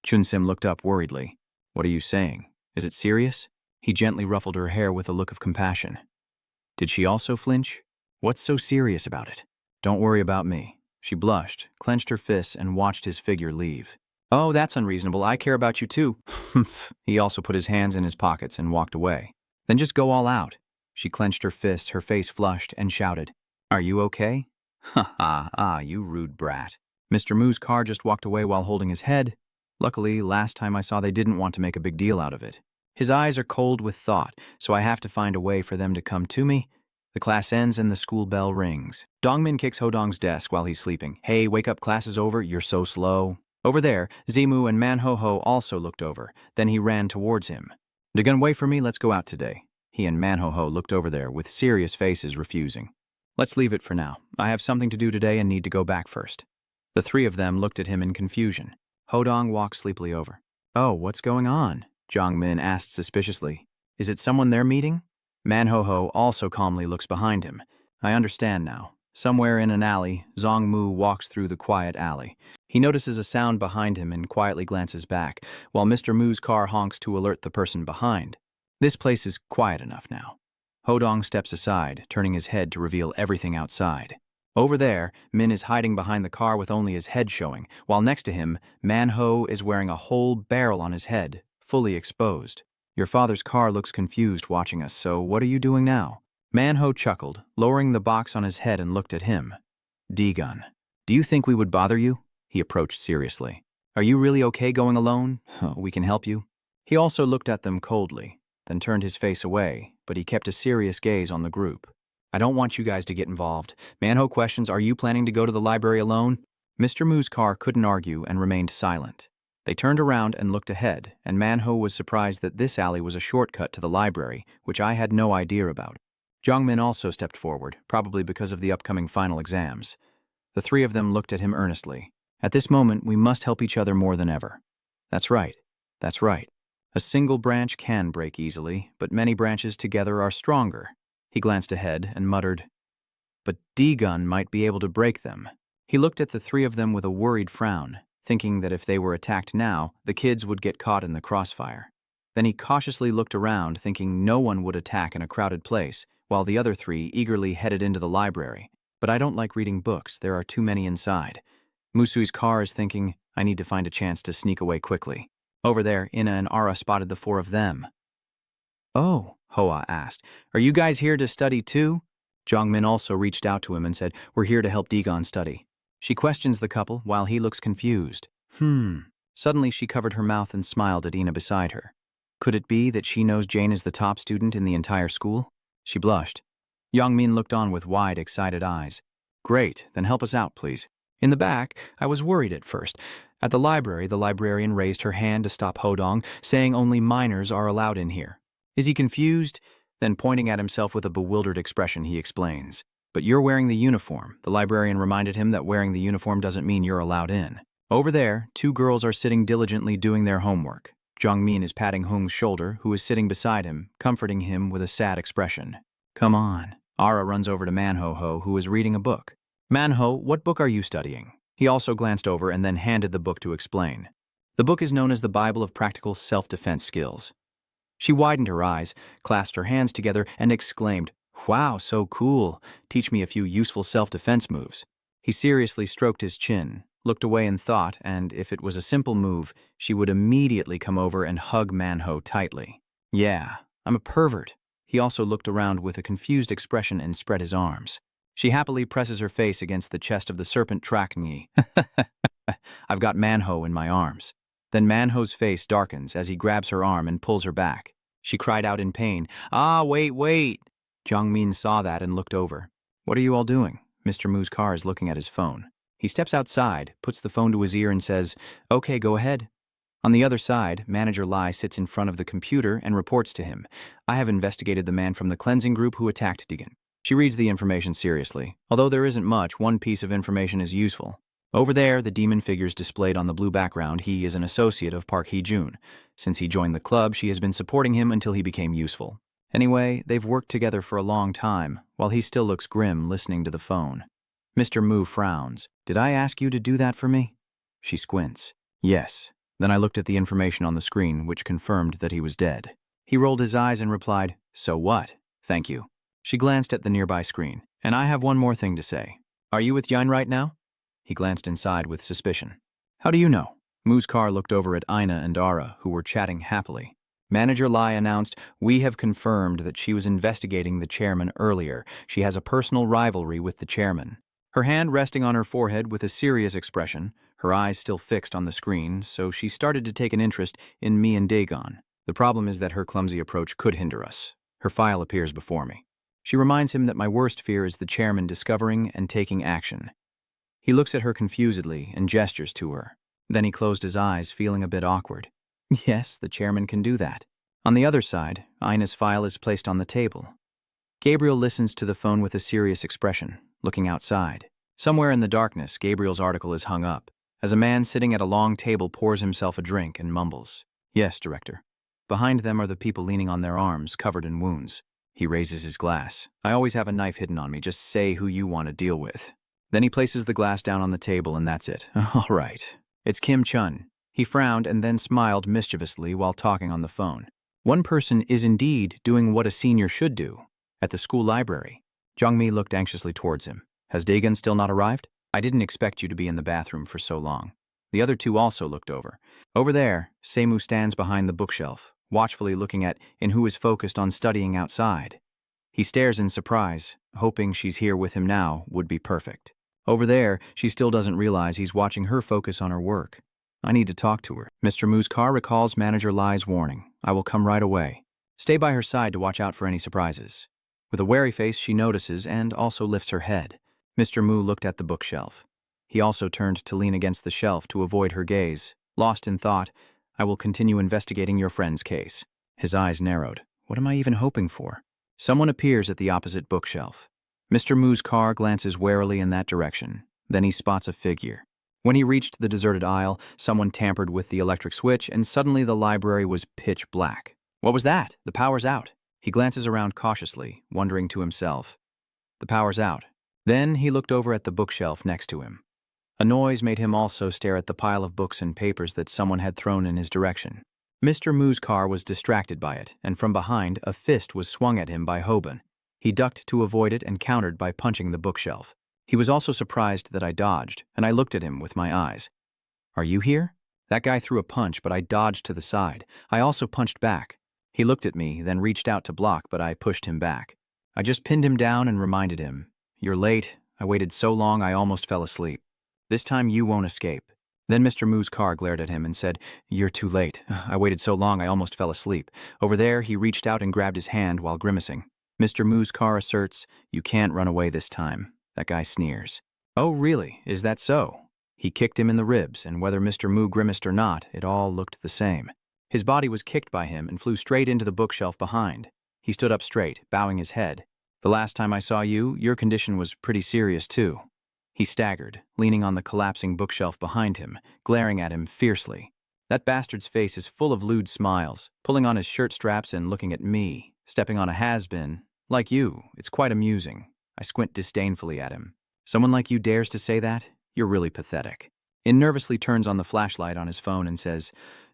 Chunsim looked up worriedly. What are you saying? Is it serious? He gently ruffled her hair with a look of compassion. Did she also flinch? What's so serious about it? Don't worry about me. She blushed, clenched her fists, and watched his figure leave. Oh, that's unreasonable. I care about you too. He also put his hands in his pockets and walked away. Then just go all out. She clenched her fists, her face flushed, and shouted, Are you okay? Ha ha, you rude brat. Mr. Moo's car just walked away while holding his head. Luckily, last time I saw they didn't want to make a big deal out of it. His eyes are cold with thought, so I have to find a way for them to come to me. The class ends and the school bell rings. Dongmin kicks Hodong's desk while he's sleeping. Hey, wake up, class is over, you're so slow. Over there, Zimu and Manho-ho also looked over. Then he ran towards him. Dagun, wait for me, let's go out today. He and Manho-ho looked over there with serious faces refusing. Let's leave it for now. I have something to do today and need to go back first. The three of them looked at him in confusion. Hodong walked sleepily over. Oh, what's going on? Jongmin asked suspiciously. Is it someone they're meeting? Manho-ho also calmly looks behind him. I understand now. Somewhere in an alley, Zongmu walks through the quiet alley. He notices a sound behind him and quietly glances back, while Mr. Moo's car honks to alert the person behind. This place is quiet enough now. Hodong steps aside, turning his head to reveal everything outside. Over there, Min is hiding behind the car with only his head showing, while next to him, Manho is wearing a whole barrel on his head, fully exposed. Your father's car looks confused watching us, so what are you doing now? Manho chuckled, lowering the box on his head and looked at him. D-Gun, do you think we would bother you? He approached seriously. Are you really okay going alone? We can help you. He also looked at them coldly, then turned his face away, but he kept a serious gaze on the group. I don't want you guys to get involved. Manho questions, are you planning to go to the library alone? Mr. Moo's car couldn't argue and remained silent. They turned around and looked ahead, and Manho was surprised that this alley was a shortcut to the library, which I had no idea about. Jongmin also stepped forward, probably because of the upcoming final exams. The three of them looked at him earnestly. At this moment, we must help each other more than ever. That's right. That's right. A single branch can break easily, but many branches together are stronger. He glanced ahead and muttered, But D-Gun might be able to break them. He looked at the three of them with a worried frown, thinking that if they were attacked now, the kids would get caught in the crossfire. Then he cautiously looked around, thinking no one would attack in a crowded place, while the other three eagerly headed into the library. But I don't like reading books, there are too many inside. Musui's car is thinking, I need to find a chance to sneak away quickly. Over there, Ina and Ara spotted the four of them. Oh, Hoa asked, are you guys here to study too? Jongmin also reached out to him and said, we're here to help D-Gun study. She questions the couple while he looks confused. Suddenly she covered her mouth and smiled at Ina beside her. Could it be that she knows Jane is the top student in the entire school? She blushed. Yongmin looked on with wide, excited eyes. Great, then help us out, please. In the back, I was worried at first. At the library, the librarian raised her hand to stop Hodong, saying only minors are allowed in here. Is he confused? Then pointing at himself with a bewildered expression, he explains. But you're wearing the uniform. The librarian reminded him that wearing the uniform doesn't mean you're allowed in. Over there, two girls are sitting diligently doing their homework. Jongmin is patting Hong's shoulder, who is sitting beside him, comforting him with a sad expression. Come on. Ara runs over to Manho-ho, who is reading a book. Manho, what book are you studying? He also glanced over and then handed the book to explain. The book is known as the Bible of Practical Self-Defense Skills. She widened her eyes, clasped her hands together, and exclaimed, Wow, so cool. Teach me a few useful self-defense moves. He seriously stroked his chin, looked away in thought, and if it was a simple move, she would immediately come over and hug Manho tightly. Yeah, I'm a pervert. He also looked around with a confused expression and spread his arms. She happily presses her face against the chest of the serpent Trakni. I've got Manho in my arms. Then Manho's face darkens as he grabs her arm and pulls her back. She cried out in pain, wait. Jongmin saw that and looked over. What are you all doing? Mr. Moo's car is looking at his phone. He steps outside, puts the phone to his ear and says, Okay, go ahead. On the other side, Manager Lai sits in front of the computer and reports to him. I have investigated the man from the cleansing group who attacked D-Gun. She reads the information seriously. Although there isn't much, one piece of information is useful. Over there, the demon figures displayed on the blue background, he is an associate of Park Hee-jun. Since he joined the club, she has been supporting him until he became useful. Anyway, they've worked together for a long time, while he still looks grim listening to the phone. Mr. Moo frowns. Did I ask you to do that for me? She squints. Yes. Then I looked at the information on the screen, which confirmed that he was dead. He rolled his eyes and replied, "So what? Thank you." She glanced at the nearby screen. "And I have one more thing to say. Are you with Yine right now?" He glanced inside with suspicion. "How do you know?" Muzkar looked over at Ina and Ara, who were chatting happily. Manager Lai announced, "We have confirmed that she was investigating the chairman earlier. She has a personal rivalry with the chairman." Her hand resting on her forehead with a serious expression, her eyes still fixed on the screen, so she started to take an interest in me and Dagon. The problem is that her clumsy approach could hinder us. Her file appears before me. She reminds him that my worst fear is the chairman discovering and taking action. He looks at her confusedly and gestures to her. Then he closed his eyes, feeling a bit awkward. Yes, the chairman can do that. On the other side, Ina's file is placed on the table. Gabriel listens to the phone with a serious expression, looking outside. Somewhere in the darkness, Gabriel's article is hung up, as a man sitting at a long table pours himself a drink and mumbles, "Yes, Director." Behind them are the people leaning on their arms, covered in wounds. He raises his glass. "I always have a knife hidden on me. Just say who you want to deal with." Then he places the glass down on the table, and that's it. All right. It's Kim Chun. He frowned and then smiled mischievously while talking on the phone. One person is indeed doing what a senior should do. At the school library. Jongmi looked anxiously towards him. "Has Dagon still not arrived? I didn't expect you to be in the bathroom for so long." The other two also looked over. Over there, Seimu stands behind the bookshelf, watchfully looking at In, who is focused on studying outside. He stares in surprise, hoping she's here with him now would be perfect. Over there, she still doesn't realize he's watching her focus on her work. I need to talk to her. Mr. Muzkar recalls Manager Lai's warning. "I will come right away." Stay by her side to watch out for any surprises. With a wary face, she notices and also lifts her head. Mr. Mu looked at the bookshelf. He also turned to lean against the shelf to avoid her gaze. Lost in thought, "I will continue investigating your friend's case." His eyes narrowed. What am I even hoping for? Someone appears at the opposite bookshelf. Mr. Muzkar glances warily in that direction. Then he spots a figure. When he reached the deserted aisle, someone tampered with the electric switch, and suddenly the library was pitch black. What was that? The power's out. He glances around cautiously, wondering to himself. The power's out. Then he looked over at the bookshelf next to him. A noise made him also stare at the pile of books and papers that someone had thrown in his direction. Mr. Muzkar was distracted by it, and from behind, a fist was swung at him by Hoban. He ducked to avoid it and countered by punching the bookshelf. He was also surprised that I dodged, and I looked at him with my eyes. "Are you here?" That guy threw a punch, but I dodged to the side. I also punched back. He looked at me, then reached out to block, but I pushed him back. I just pinned him down and reminded him, "You're late. I waited so long I almost fell asleep. This time you won't escape." Then Mr. Muzkar glared at him and said, "You're too late. I waited so long I almost fell asleep." Over there, he reached out and grabbed his hand while grimacing. Mr. Muzkar asserts, "You can't run away this time." That guy sneers. "Oh, really? Is that so?" He kicked him in the ribs, and whether Mr. Mu grimaced or not, it all looked the same. His body was kicked by him and flew straight into the bookshelf behind. He stood up straight, bowing his head. "The last time I saw you, your condition was pretty serious too." He staggered, leaning on the collapsing bookshelf behind him, glaring at him fiercely. That bastard's face is full of lewd smiles, pulling on his shirt straps and looking at me, stepping on a has-been. Like you, it's quite amusing. I squint disdainfully at him. "Someone like you dares to say that? You're really pathetic." In nervously turns on the flashlight on his phone and says,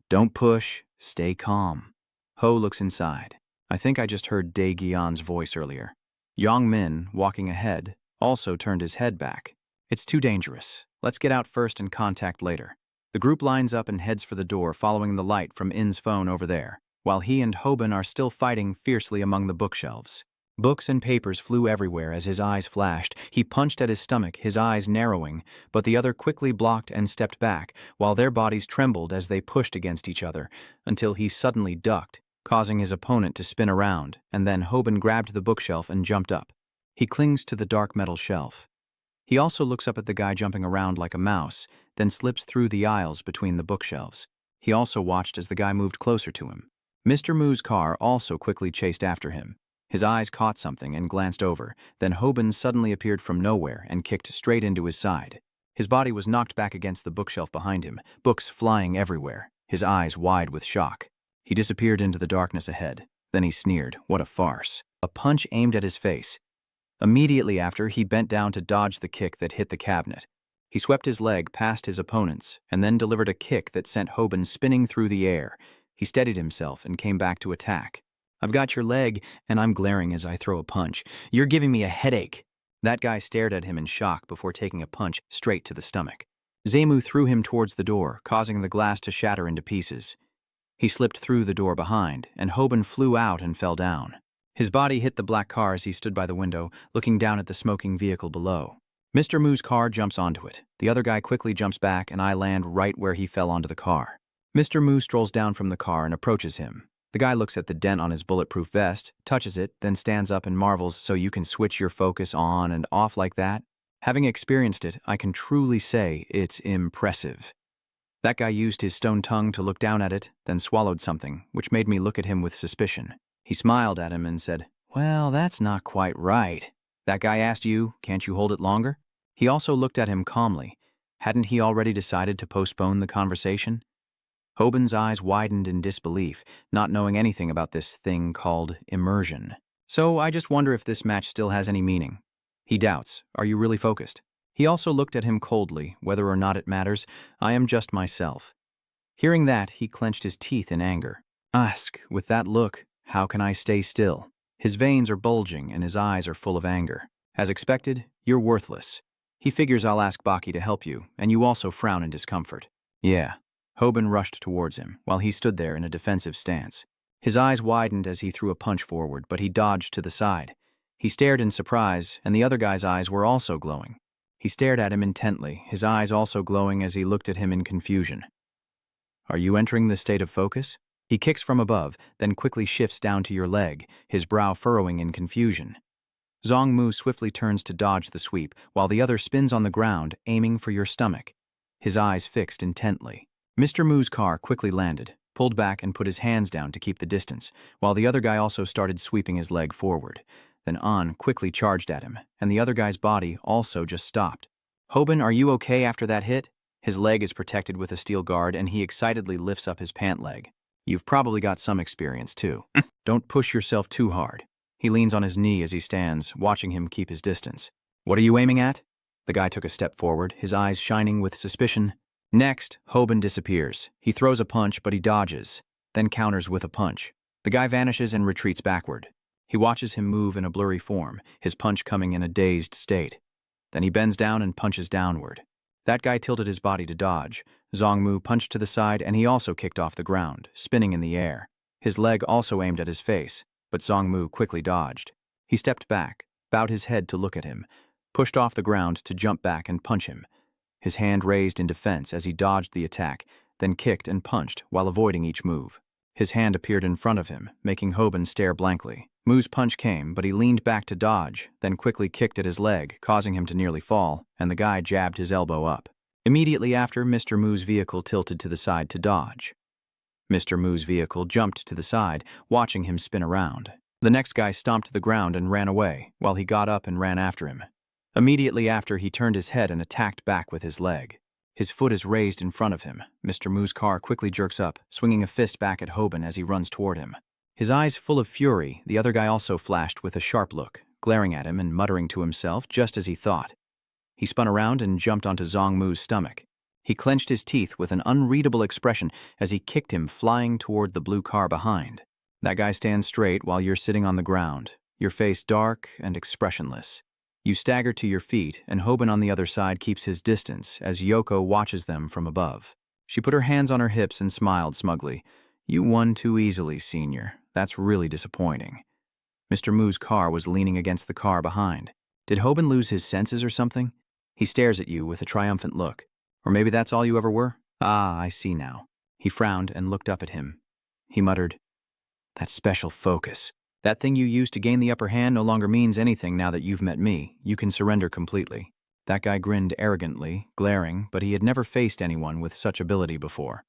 "Don't push, stay calm." Ho looks inside. I think I just heard Dae Gyeon's voice earlier. Yong Min, walking ahead, also turned his head back. "It's too dangerous. Let's get out first and contact later." The group lines up and heads for the door, following the light from In's phone over there, while he and Hoban are still fighting fiercely among the bookshelves. Books and papers flew everywhere as his eyes flashed. He punched at his stomach, his eyes narrowing, but the other quickly blocked and stepped back, while their bodies trembled as they pushed against each other, until he suddenly ducked, causing his opponent to spin around, and then Hoban grabbed the bookshelf and jumped up. He clings to the dark metal shelf. He also looks up at the guy jumping around like a mouse, then slips through the aisles between the bookshelves. He also watched as the guy moved closer to him. Mr. Muzkar also quickly chased after him. His eyes caught something and glanced over, then Hoban suddenly appeared from nowhere and kicked straight into his side. His body was knocked back against the bookshelf behind him, books flying everywhere, his eyes wide with shock. He disappeared into the darkness ahead. Then he sneered, "What a farce." A punch aimed at his face. Immediately after, he bent down to dodge the kick that hit the cabinet. He swept his leg past his opponent's and then delivered a kick that sent Hoban spinning through the air. He steadied himself and came back to attack. "I've got your leg, and I'm glaring as I throw a punch. You're giving me a headache." That guy stared at him in shock before taking a punch straight to the stomach. Zemu threw him towards the door, causing the glass to shatter into pieces. He slipped through the door behind, and Hoban flew out and fell down. His body hit the black car as he stood by the window, looking down at the smoking vehicle below. Mr. Mu's car jumps onto it. The other guy quickly jumps back, and I land right where he fell onto the car. Mr. Mu strolls down from the car and approaches him. The guy looks at the dent on his bulletproof vest, touches it, then stands up and marvels, "So you can switch your focus on and off like that?" Having experienced it, I can truly say it's impressive. That guy used his stone tongue to look down at it, then swallowed something, which made me look at him with suspicion. He smiled at him and said, "Well, that's not quite right. That guy asked you, can't you hold it longer?" He also looked at him calmly. Hadn't he already decided to postpone the conversation? Hoban's eyes widened in disbelief, not knowing anything about this thing called immersion. "So I just wonder if this match still has any meaning." He doubts. "Are you really focused?" He also looked at him coldly. "Whether or not it matters, I am just myself." Hearing that, he clenched his teeth in anger. "Ask, with that look, how can I stay still?" His veins are bulging and his eyes are full of anger. "As expected, you're worthless. He figures I'll ask Baki to help you, and you also frown in discomfort." "Yeah." Hoban rushed towards him, while he stood there in a defensive stance. His eyes widened as he threw a punch forward, but he dodged to the side. He stared in surprise, and the other guy's eyes were also glowing. He stared at him intently, his eyes also glowing as he looked at him in confusion. "Are you entering the state of focus?" He kicks from above, then quickly shifts down to your leg, his brow furrowing in confusion. Zong Mu swiftly turns to dodge the sweep, while the other spins on the ground, aiming for your stomach. His eyes fixed intently. Mr. Mu's car quickly landed, pulled back and put his hands down to keep the distance, while the other guy also started sweeping his leg forward. Then An quickly charged at him, and the other guy's body also just stopped. "Hoban, are you okay after that hit?" His leg is protected with a steel guard, and he excitedly lifts up his pant leg. "You've probably got some experience, too. Don't push yourself too hard." He leans on his knee as he stands, watching him keep his distance. "What are you aiming at?" The guy took a step forward, his eyes shining with suspicion. Next, Hoban disappears. He throws a punch, but he dodges, then counters with a punch. The guy vanishes and retreats backward. He watches him move in a blurry form, his punch coming in a dazed state. Then he bends down and punches downward. That guy tilted his body to dodge. Zong Mu punched to the side, and he also kicked off the ground, spinning in the air. His leg also aimed at his face, but Zong Mu quickly dodged. He stepped back, bowed his head to look at him, pushed off the ground to jump back and punch him. His hand raised in defense as he dodged the attack, then kicked and punched while avoiding each move. His hand appeared in front of him, making Hoban stare blankly. Mu's punch came, but he leaned back to dodge, then quickly kicked at his leg, causing him to nearly fall, and the guy jabbed his elbow up. Immediately after, Mr. Mu's vehicle tilted to the side to dodge. Mr. Mu's vehicle jumped to the side, watching him spin around. The next guy stomped the ground and ran away, while he got up and ran after him. Immediately after, he turned his head and attacked back with his leg. His foot is raised in front of him. Mr. Mu's car quickly jerks up, swinging a fist back at Hoban as he runs toward him. His eyes full of fury, the other guy also flashed with a sharp look, glaring at him and muttering to himself just as he thought. He spun around and jumped onto Zong Mu's stomach. He clenched his teeth with an unreadable expression as he kicked him flying toward the blue car behind. That guy stands straight while you're sitting on the ground, your face dark and expressionless. You stagger to your feet, and Hoban on the other side keeps his distance as Yoko watches them from above. She put her hands on her hips and smiled smugly. "You won too easily, senior. That's really disappointing." Mr. Mu's car was leaning against the car behind. Did Hoban lose his senses or something? He stares at you with a triumphant look. Or maybe that's all you ever were? "Ah, I see now." He frowned and looked up at him. He muttered, "That special focus. That thing you used to gain the upper hand no longer means anything now that you've met me. You can surrender completely." That guy grinned arrogantly, glaring, but he had never faced anyone with such ability before.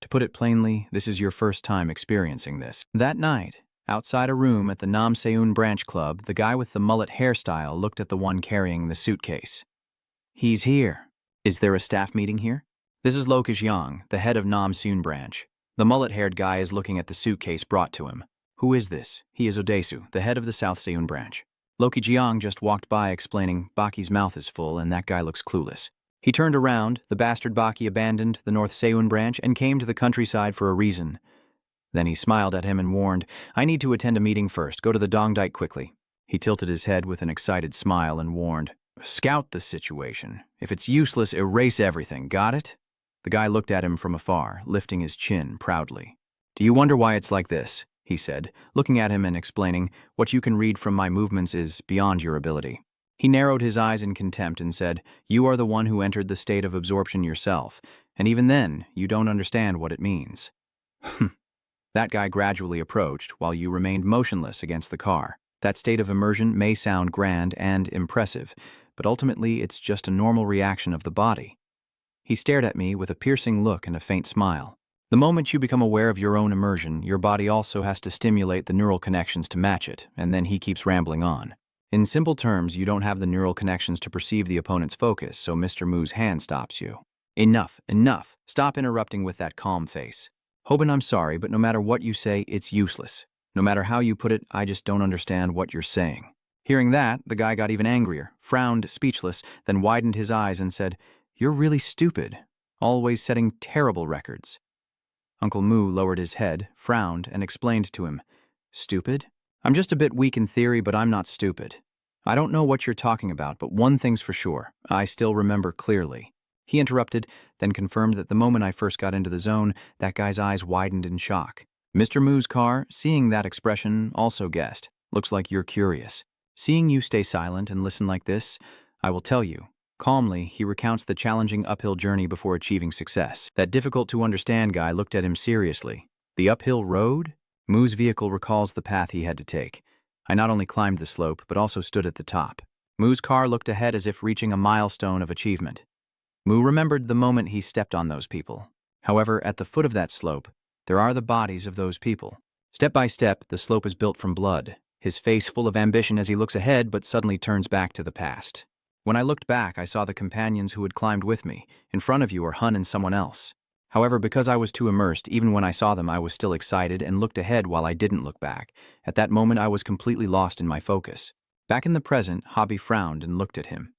To put it plainly, this is your first time experiencing this. That night, outside a room at the Namseun Branch Club, the guy with the mullet hairstyle looked at the one carrying the suitcase. "He's here. Is there a staff meeting here?" This is Lokish Yang, the head of Namseun Branch. The mullet-haired guy is looking at the suitcase brought to him. "Who is this?" He is Odesu, the head of the South Seun branch. Loki Jiang just walked by explaining, "Baki's mouth is full and that guy looks clueless." He turned around, the bastard Baki abandoned the North Seun branch and came to the countryside for a reason. Then he smiled at him and warned, I need to attend a meeting first. Go to the Dongdike quickly. He tilted his head with an excited smile and warned, scout the situation. If it's useless, erase everything. Got it? The guy looked at him from afar, lifting his chin proudly. Do you wonder why it's like this? He said, looking at him and explaining, what you can read from my movements is beyond your ability. He narrowed his eyes in contempt and said, you are the one who entered the state of absorption yourself, and even then, you don't understand what it means. That guy gradually approached while you remained motionless against the car. That state of immersion may sound grand and impressive, but ultimately it's just a normal reaction of the body. He stared at me with a piercing look and a faint smile. The moment you become aware of your own immersion, your body also has to stimulate the neural connections to match it, and then he keeps rambling on. In simple terms, you don't have the neural connections to perceive the opponent's focus, so Mr. Mu's hand stops you. Enough, enough. Stop interrupting with that calm face. Hoban, I'm sorry, but no matter what you say, it's useless. No matter how you put it, I just don't understand what you're saying. Hearing that, the guy got even angrier, frowned, speechless, then widened his eyes and said, you're really stupid. Always setting terrible records. Uncle Mu lowered his head, frowned, and explained to him, stupid? I'm just a bit weak in theory, but I'm not stupid. I don't know what you're talking about, but one thing's for sure. I still remember clearly. He interrupted, then confirmed that the moment I first got into the zone, that guy's eyes widened in shock. Mr. Mu's car, seeing that expression, also guessed. Looks like you're curious. Seeing you stay silent and listen like this, I will tell you. Calmly, he recounts the challenging uphill journey before achieving success. That difficult-to-understand guy looked at him seriously. The uphill road? Mu's vehicle recalls the path he had to take. I not only climbed the slope, but also stood at the top. Mu's car looked ahead as if reaching a milestone of achievement. Mu remembered the moment he stepped on those people. However, at the foot of that slope, there are the bodies of those people. Step by step, the slope is built from blood, his face full of ambition as he looks ahead but suddenly turns back to the past. When I looked back, I saw the companions who had climbed with me. In front of you are Hun and someone else. However, because I was too immersed, even when I saw them, I was still excited and looked ahead while I didn't look back. At that moment, I was completely lost in my focus. Back in the present, Hobby frowned and looked at him.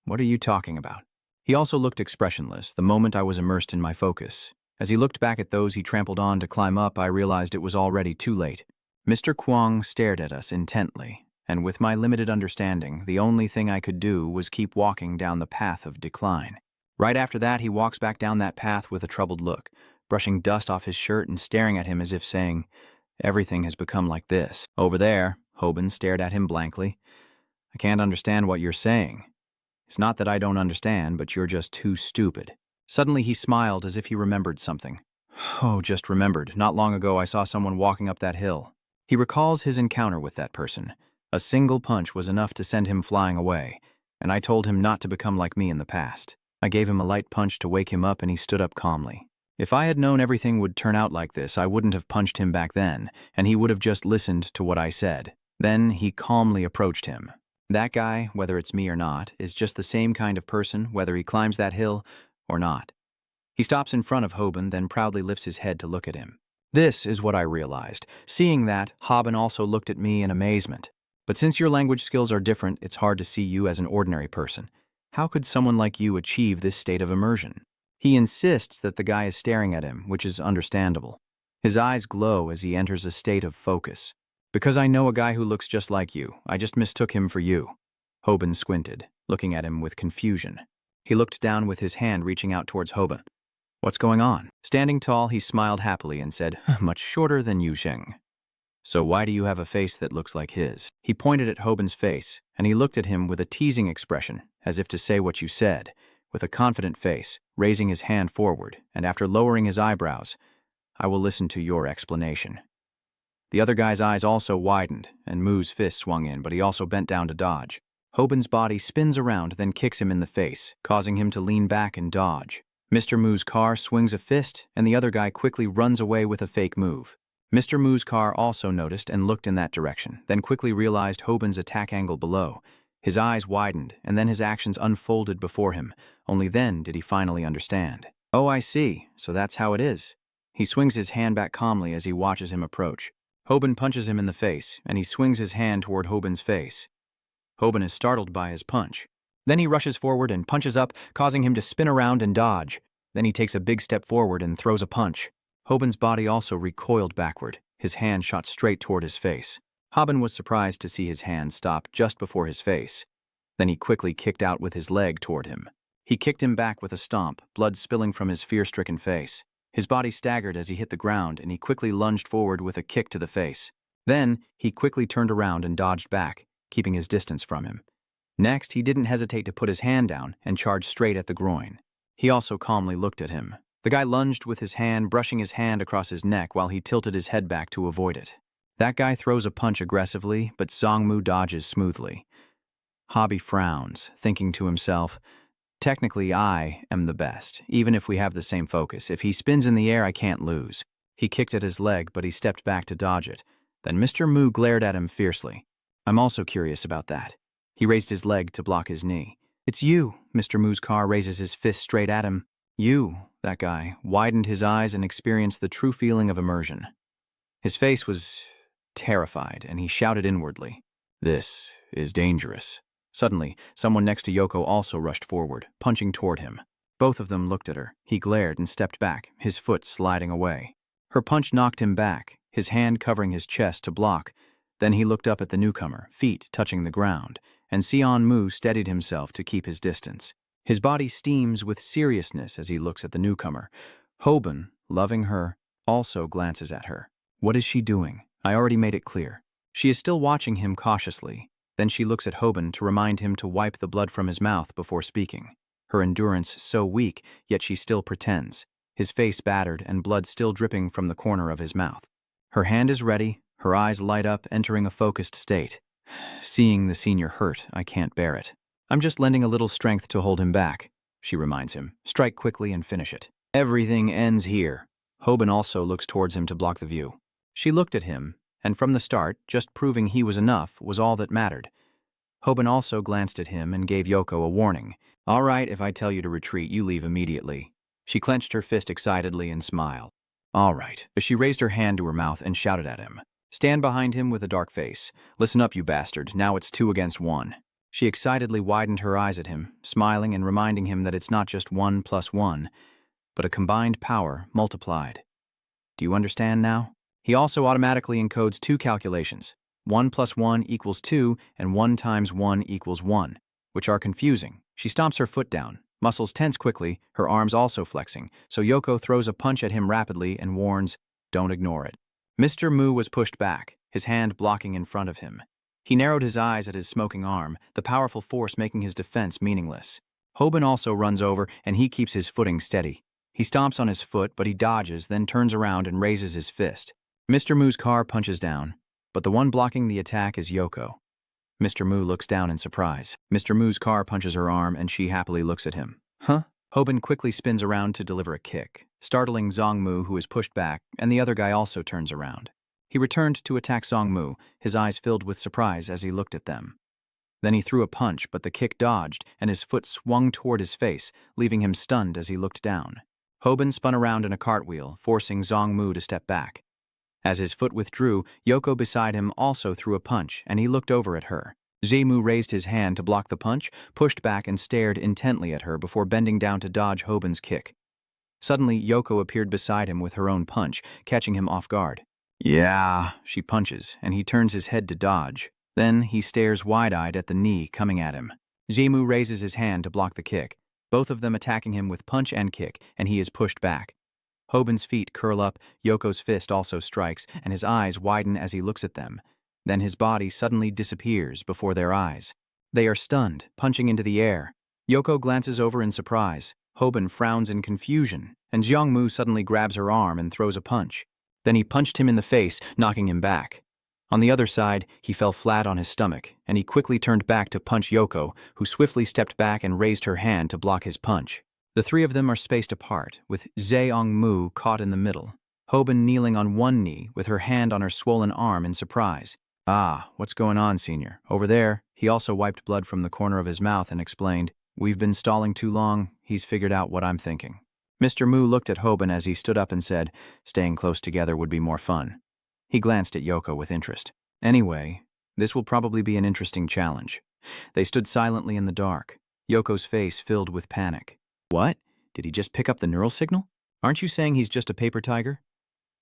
What are you talking about? He also looked expressionless the moment I was immersed in my focus. As he looked back at those he trampled on to climb up, I realized it was already too late. Mr. Kwong stared at us intently, and with my limited understanding, the only thing I could do was keep walking down the path of decline. Right after that, he walks back down that path with a troubled look, brushing dust off his shirt and staring at him as if saying, everything has become like this. Over there, Hoban stared at him blankly. I can't understand what you're saying. It's not that I don't understand, but you're just too stupid. Suddenly he smiled as if he remembered something. Oh, just remembered. Not long ago I saw someone walking up that hill. He recalls his encounter with that person. A single punch was enough to send him flying away, and I told him not to become like me in the past. I gave him a light punch to wake him up and he stood up calmly. If I had known everything would turn out like this, I wouldn't have punched him back then, and he would have just listened to what I said. Then he calmly approached him. That guy, whether it's me or not, is just the same kind of person, whether he climbs that hill or not. He stops in front of Hoban, then proudly lifts his head to look at him. This is what I realized. Seeing that, Hoban also looked at me in amazement. But since your language skills are different, it's hard to see you as an ordinary person. How could someone like you achieve this state of immersion? He insists that the guy is staring at him, which is understandable. His eyes glow as he enters a state of focus. Because I know a guy who looks just like you, I just mistook him for you. Hoban squinted, looking at him with confusion. He looked down with his hand reaching out towards Hoban. What's going on? Standing tall, he smiled happily and said, much shorter than Yu Sheng. So why do you have a face that looks like his? He pointed at Hoban's face, and he looked at him with a teasing expression, as if to say what you said, with a confident face, raising his hand forward, and after lowering his eyebrows, I will listen to your explanation. The other guy's eyes also widened, and Mu's fist swung in, but he also bent down to dodge. Hoban's body spins around, then kicks him in the face, causing him to lean back and dodge. Mr. Mu's car swings a fist, and the other guy quickly runs away with a fake move. Mr. Mu's car also noticed and looked in that direction, then quickly realized Hoban's attack angle below. His eyes widened, and then his actions unfolded before him. Only then did he finally understand. Oh, I see. So that's how it is. He swings his hand back calmly as he watches him approach. Hoban punches him in the face, and he swings his hand toward Hoban's face. Hoban is startled by his punch. Then he rushes forward and punches up, causing him to spin around and dodge. Then he takes a big step forward and throws a punch. Hoban's body also recoiled backward. His hand shot straight toward his face. Hoban was surprised to see his hand stop just before his face. Then he quickly kicked out with his leg toward him. He kicked him back with a stomp, blood spilling from his fear-stricken face. His body staggered as he hit the ground, and he quickly lunged forward with a kick to the face. Then, he quickly turned around and dodged back, keeping his distance from him. Next, he didn't hesitate to put his hand down and charged straight at the groin. He also calmly looked at him. The guy lunged with his hand, brushing his hand across his neck while he tilted his head back to avoid it. That guy throws a punch aggressively, but Zongmu dodges smoothly. Hobby frowns, thinking to himself, technically, I am the best, even if we have the same focus. If he spins in the air, I can't lose. He kicked at his leg, but he stepped back to dodge it. Then Mr. Mu glared at him fiercely. I'm also curious about that. He raised his leg to block his knee. It's you. Mr. Mu's car raises his fist straight at him. You, that guy, widened his eyes and experienced the true feeling of immersion. His face was terrified, and he shouted inwardly, This is dangerous. Suddenly, someone next to Yoko also rushed forward, punching toward him. Both of them looked at her. He glared and stepped back, his foot sliding away. Her punch knocked him back, his hand covering his chest to block. Then he looked up at the newcomer, feet touching the ground, and Zongmu steadied himself to keep his distance. His body steams with seriousness as he looks at the newcomer. Hoban, loving her, also glances at her. What is she doing? I already made it clear. She is still watching him cautiously. Then she looks at Hoban to remind him to wipe the blood from his mouth before speaking. Her endurance so weak, yet she still pretends. His face battered and blood still dripping from the corner of his mouth. Her hand is ready, her eyes light up, entering a focused state. Seeing the senior hurt, I can't bear it. I'm just lending a little strength to hold him back, she reminds him. Strike quickly and finish it. Everything ends here. Hoban also looks towards him to block the view. She looked at him, and from the start, just proving he was enough was all that mattered. Hoban also glanced at him and gave Yoko a warning. All right, if I tell you to retreat, you leave immediately. She clenched her fist excitedly and smiled. All right. She raised her hand to her mouth and shouted at him. Stand behind him with a dark face. Listen up, you bastard. Now it's 2 against 1. She excitedly widened her eyes at him, smiling and reminding him that it's not just 1 plus 1, but a combined power multiplied. Do you understand now? He also automatically encodes 2 calculations. 1 plus 1 equals 2, and 1 times 1 equals 1, which are confusing. She stomps her foot down, muscles tense quickly, her arms also flexing, so Yoko throws a punch at him rapidly and warns, don't ignore it. Mr. Mu was pushed back, his hand blocking in front of him. He narrowed his eyes at his smoking arm, the powerful force making his defense meaningless. Hoban also runs over, and he keeps his footing steady. He stomps on his foot, but he dodges, then turns around and raises his fist. Mr. Mu's car punches down, but the one blocking the attack is Yoko. Mr. Mu looks down in surprise. Mr. Mu's car punches her arm, and she happily looks at him. Huh? Hoban quickly spins around to deliver a kick, startling Zongmu, who is pushed back, and the other guy also turns around. He returned to attack Zongmu, his eyes filled with surprise as he looked at them. Then he threw a punch, but the kick dodged, and his foot swung toward his face, leaving him stunned as he looked down. Hoban spun around in a cartwheel, forcing Zongmu to step back. As his foot withdrew, Yoko beside him also threw a punch, and he looked over at her. Zongmu raised his hand to block the punch, pushed back and stared intently at her before bending down to dodge Hoban's kick. Suddenly, Yoko appeared beside him with her own punch, catching him off guard. Yeah, she punches, and he turns his head to dodge. Then he stares wide-eyed at the knee coming at him. Zongmu raises his hand to block the kick, both of them attacking him with punch and kick, and he is pushed back. Hoban's feet curl up, Yoko's fist also strikes, and his eyes widen as he looks at them. Then his body suddenly disappears before their eyes. They are stunned, punching into the air. Yoko glances over in surprise. Hoban frowns in confusion, and Zongmu suddenly grabs her arm and throws a punch. Then he punched him in the face, knocking him back. On the other side, he fell flat on his stomach, and he quickly turned back to punch Yoko, who swiftly stepped back and raised her hand to block his punch. The 3 of them are spaced apart, with Zongmu caught in the middle. Hoban kneeling on one knee, with her hand on her swollen arm in surprise. Ah, what's going on, senior? Over there. He also wiped blood from the corner of his mouth and explained, We've been stalling too long. He's figured out what I'm thinking. Mr. Mu looked at Hoban as he stood up and said, Staying close together would be more fun. He glanced at Yoko with interest. Anyway, this will probably be an interesting challenge. They stood silently in the dark. Yoko's face filled with panic. What? Did he just pick up the neural signal? Aren't you saying he's just a paper tiger?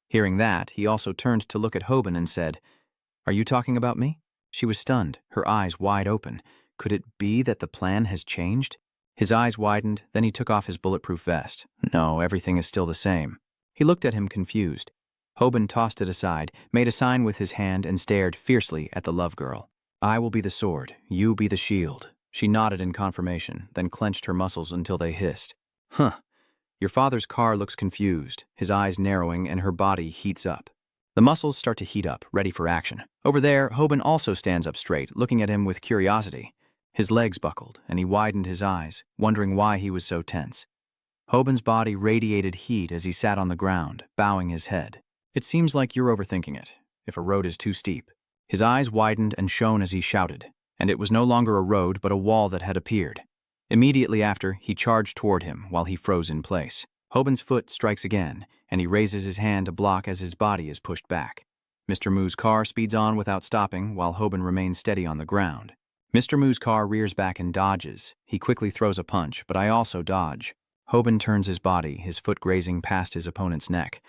Hearing that, he also turned to look at Hoban and said, Are you talking about me? She was stunned, her eyes wide open. Could it be that the plan has changed? His eyes widened, then he took off his bulletproof vest. No, everything is still the same. He looked at him confused. Hoban tossed it aside, made a sign with his hand, and stared fiercely at the love girl. I will be the sword, you be the shield. She nodded in confirmation, then clenched her muscles until they hissed. Huh. Your father's car looks confused, his eyes narrowing and her body heats up. The muscles start to heat up, ready for action. Over there, Hoban also stands up straight, looking at him with curiosity. His legs buckled, and he widened his eyes, wondering why he was so tense. Hoban's body radiated heat as he sat on the ground, bowing his head. It seems like you're overthinking it, if a road is too steep. His eyes widened and shone as he shouted, and it was no longer a road but a wall that had appeared. Immediately after, he charged toward him while he froze in place. Hoban's foot strikes again, and he raises his hand to block as his body is pushed back. Mr. Mu's car speeds on without stopping while Hoban remains steady on the ground. Mr. Mu's car rears back and dodges. He quickly throws a punch, but I also dodge. Hoban turns his body, his foot grazing past his opponent's neck.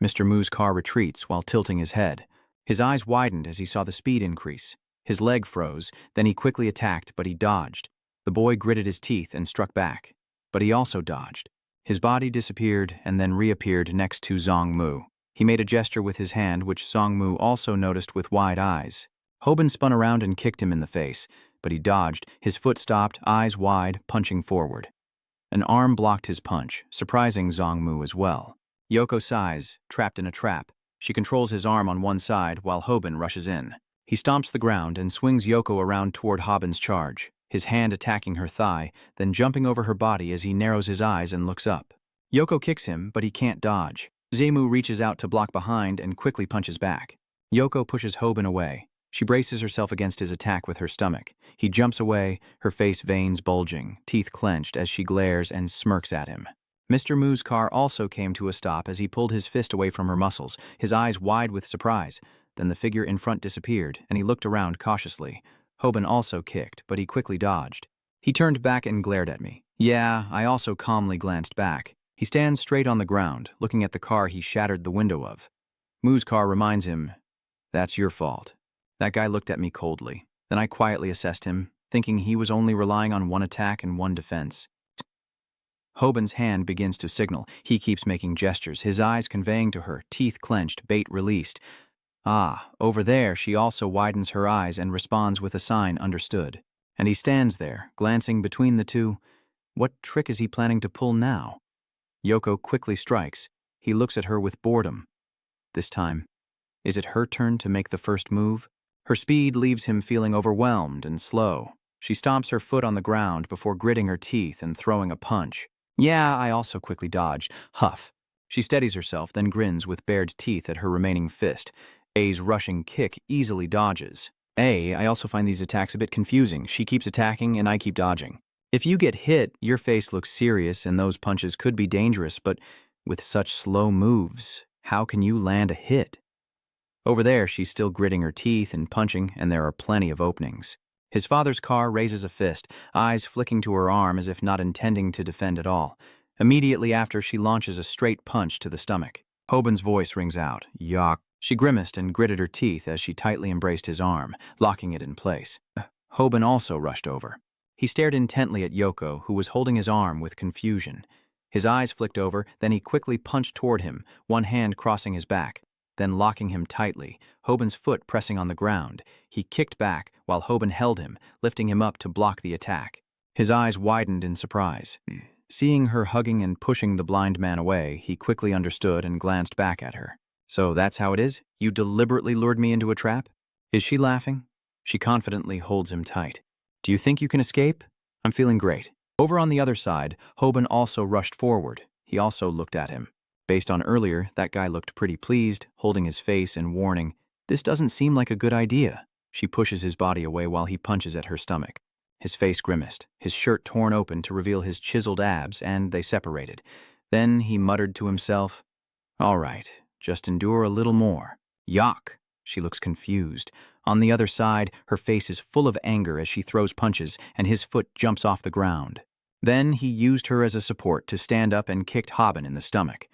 Mr. Mu's car retreats while tilting his head. His eyes widened as he saw the speed increase. His leg froze, then he quickly attacked, but he dodged. The boy gritted his teeth and struck back, but he also dodged. His body disappeared and then reappeared next to Zong Mu. He made a gesture with his hand, which Zong Mu also noticed with wide eyes. Hoban spun around and kicked him in the face, but he dodged. His foot stopped, eyes wide, punching forward. An arm blocked his punch, surprising Zong Mu as well. Yoko sighs, trapped in a trap. She controls his arm on one side while Hoban rushes in. He stomps the ground and swings Yoko around toward Hoban's charge, his hand attacking her thigh, then jumping over her body as he narrows his eyes and looks up. Yoko kicks him, but he can't dodge. Zemu reaches out to block behind and quickly punches back. Yoko pushes Hoban away. She braces herself against his attack with her stomach. He jumps away, her face veins bulging, teeth clenched as she glares and smirks at him. Mr. Mu's car also came to a stop as he pulled his fist away from her muscles, his eyes wide with surprise. Then the figure in front disappeared, and he looked around cautiously. Hoban also kicked, but he quickly dodged. He turned back and glared at me. Yeah, I also calmly glanced back. He stands straight on the ground, looking at the car he shattered the window of. Mu's car reminds him, That's your fault. That guy looked at me coldly. Then I quietly assessed him, thinking he was only relying on one attack and one defense. Hoban's hand begins to signal. He keeps making gestures, his eyes conveying to her, teeth clenched, bait released. Ah, over there, she also widens her eyes and responds with a sign understood. And he stands there, glancing between the two. What trick is he planning to pull now? Yoko quickly strikes. He looks at her with boredom. This time, is it her turn to make the first move? Her speed leaves him feeling overwhelmed and slow. She stomps her foot on the ground before gritting her teeth and throwing a punch. Yeah, I also quickly dodged. Huff. She steadies herself, then grins with bared teeth at her remaining fist. A's rushing kick easily dodges. I also find these attacks a bit confusing. She keeps attacking and I keep dodging. If you get hit, your face looks serious and those punches could be dangerous, but with such slow moves, how can you land a hit? Over there, she's still gritting her teeth and punching, and there are plenty of openings. His father's car raises a fist, eyes flicking to her arm as if not intending to defend at all. Immediately after, she launches a straight punch to the stomach. Hoban's voice rings out, Yuck. She grimaced and gritted her teeth as she tightly embraced his arm, locking it in place. Hoban also rushed over. He stared intently at Yoko, who was holding his arm with confusion. His eyes flicked over, then he quickly punched toward him, one hand crossing his back. Then locking him tightly, Hoban's foot pressing on the ground, he kicked back while Hoban held him, lifting him up to block the attack. His eyes widened in surprise. Seeing her hugging and pushing the blind man away, he quickly understood and glanced back at her. So that's how it is? You deliberately lured me into a trap? Is she laughing? She confidently holds him tight. Do you think you can escape? I'm feeling great. Over on the other side, Hoban also rushed forward. He also looked at him. Based on earlier, that guy looked pretty pleased, holding his face and warning, This doesn't seem like a good idea. She pushes his body away while he punches at her stomach. His face grimaced, his shirt torn open to reveal his chiseled abs, and they separated. Then he muttered to himself, All right, just endure a little more. Yuck. She looks confused. On the other side, her face is full of anger as she throws punches and his foot jumps off the ground. Then he used her as a support to stand up and kicked Haben in the stomach.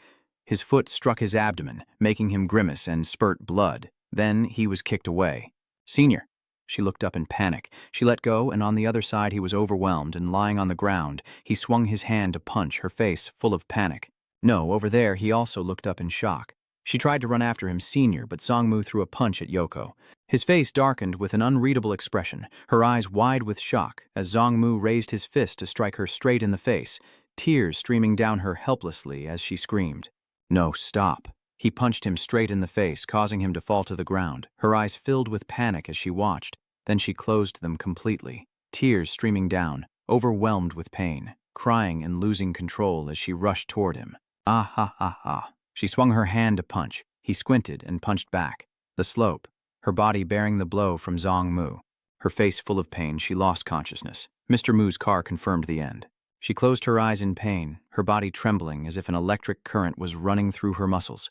His foot struck his abdomen, making him grimace and spurt blood. Then he was kicked away. "Senior." She looked up in panic. She let go, and on the other side he was overwhelmed and lying on the ground. He swung his hand to punch, her face full of panic. No, over there he also looked up in shock. She tried to run after him, "Senior," but Songmu threw a punch at Yoko. His face darkened with an unreadable expression, her eyes wide with shock, as Songmu raised his fist to strike her straight in the face, tears streaming down her helplessly as she screamed. "No, stop." He punched him straight in the face, causing him to fall to the ground. Her eyes filled with panic as she watched. Then she closed them completely, tears streaming down, overwhelmed with pain, crying and losing control as she rushed toward him. "Ah ha ha ha." She swung her hand to punch. He squinted and punched back. The slope, her body bearing the blow from Zong Mu. Her face full of pain, she lost consciousness. Mr. Mu's car confirmed the end. She closed her eyes in pain, her body trembling as if an electric current was running through her muscles.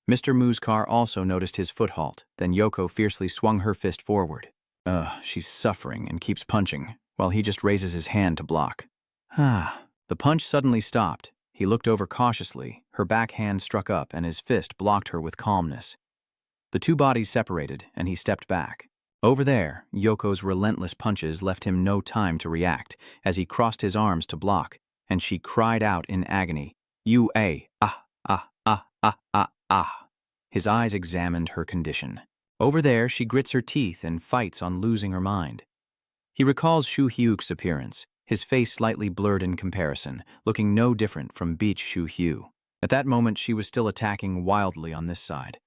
Mr. Mu's car also noticed his foot halt, then Yoko fiercely swung her fist forward. She's suffering and keeps punching, while he just raises his hand to block. The punch suddenly stopped. He looked over cautiously, her back hand struck up and his fist blocked her with calmness. The two bodies separated and he stepped back. Over there, Yoko's relentless punches left him no time to react as he crossed his arms to block, and she cried out in agony, "Ah, ah, ah, ah, ah, ah." His eyes examined her condition. Over there, she grits her teeth and fights on losing her mind. He recalls Shu Hyuk's appearance, his face slightly blurred in comparison, looking no different from Beach Shu Hyu. At that moment, she was still attacking wildly on this side.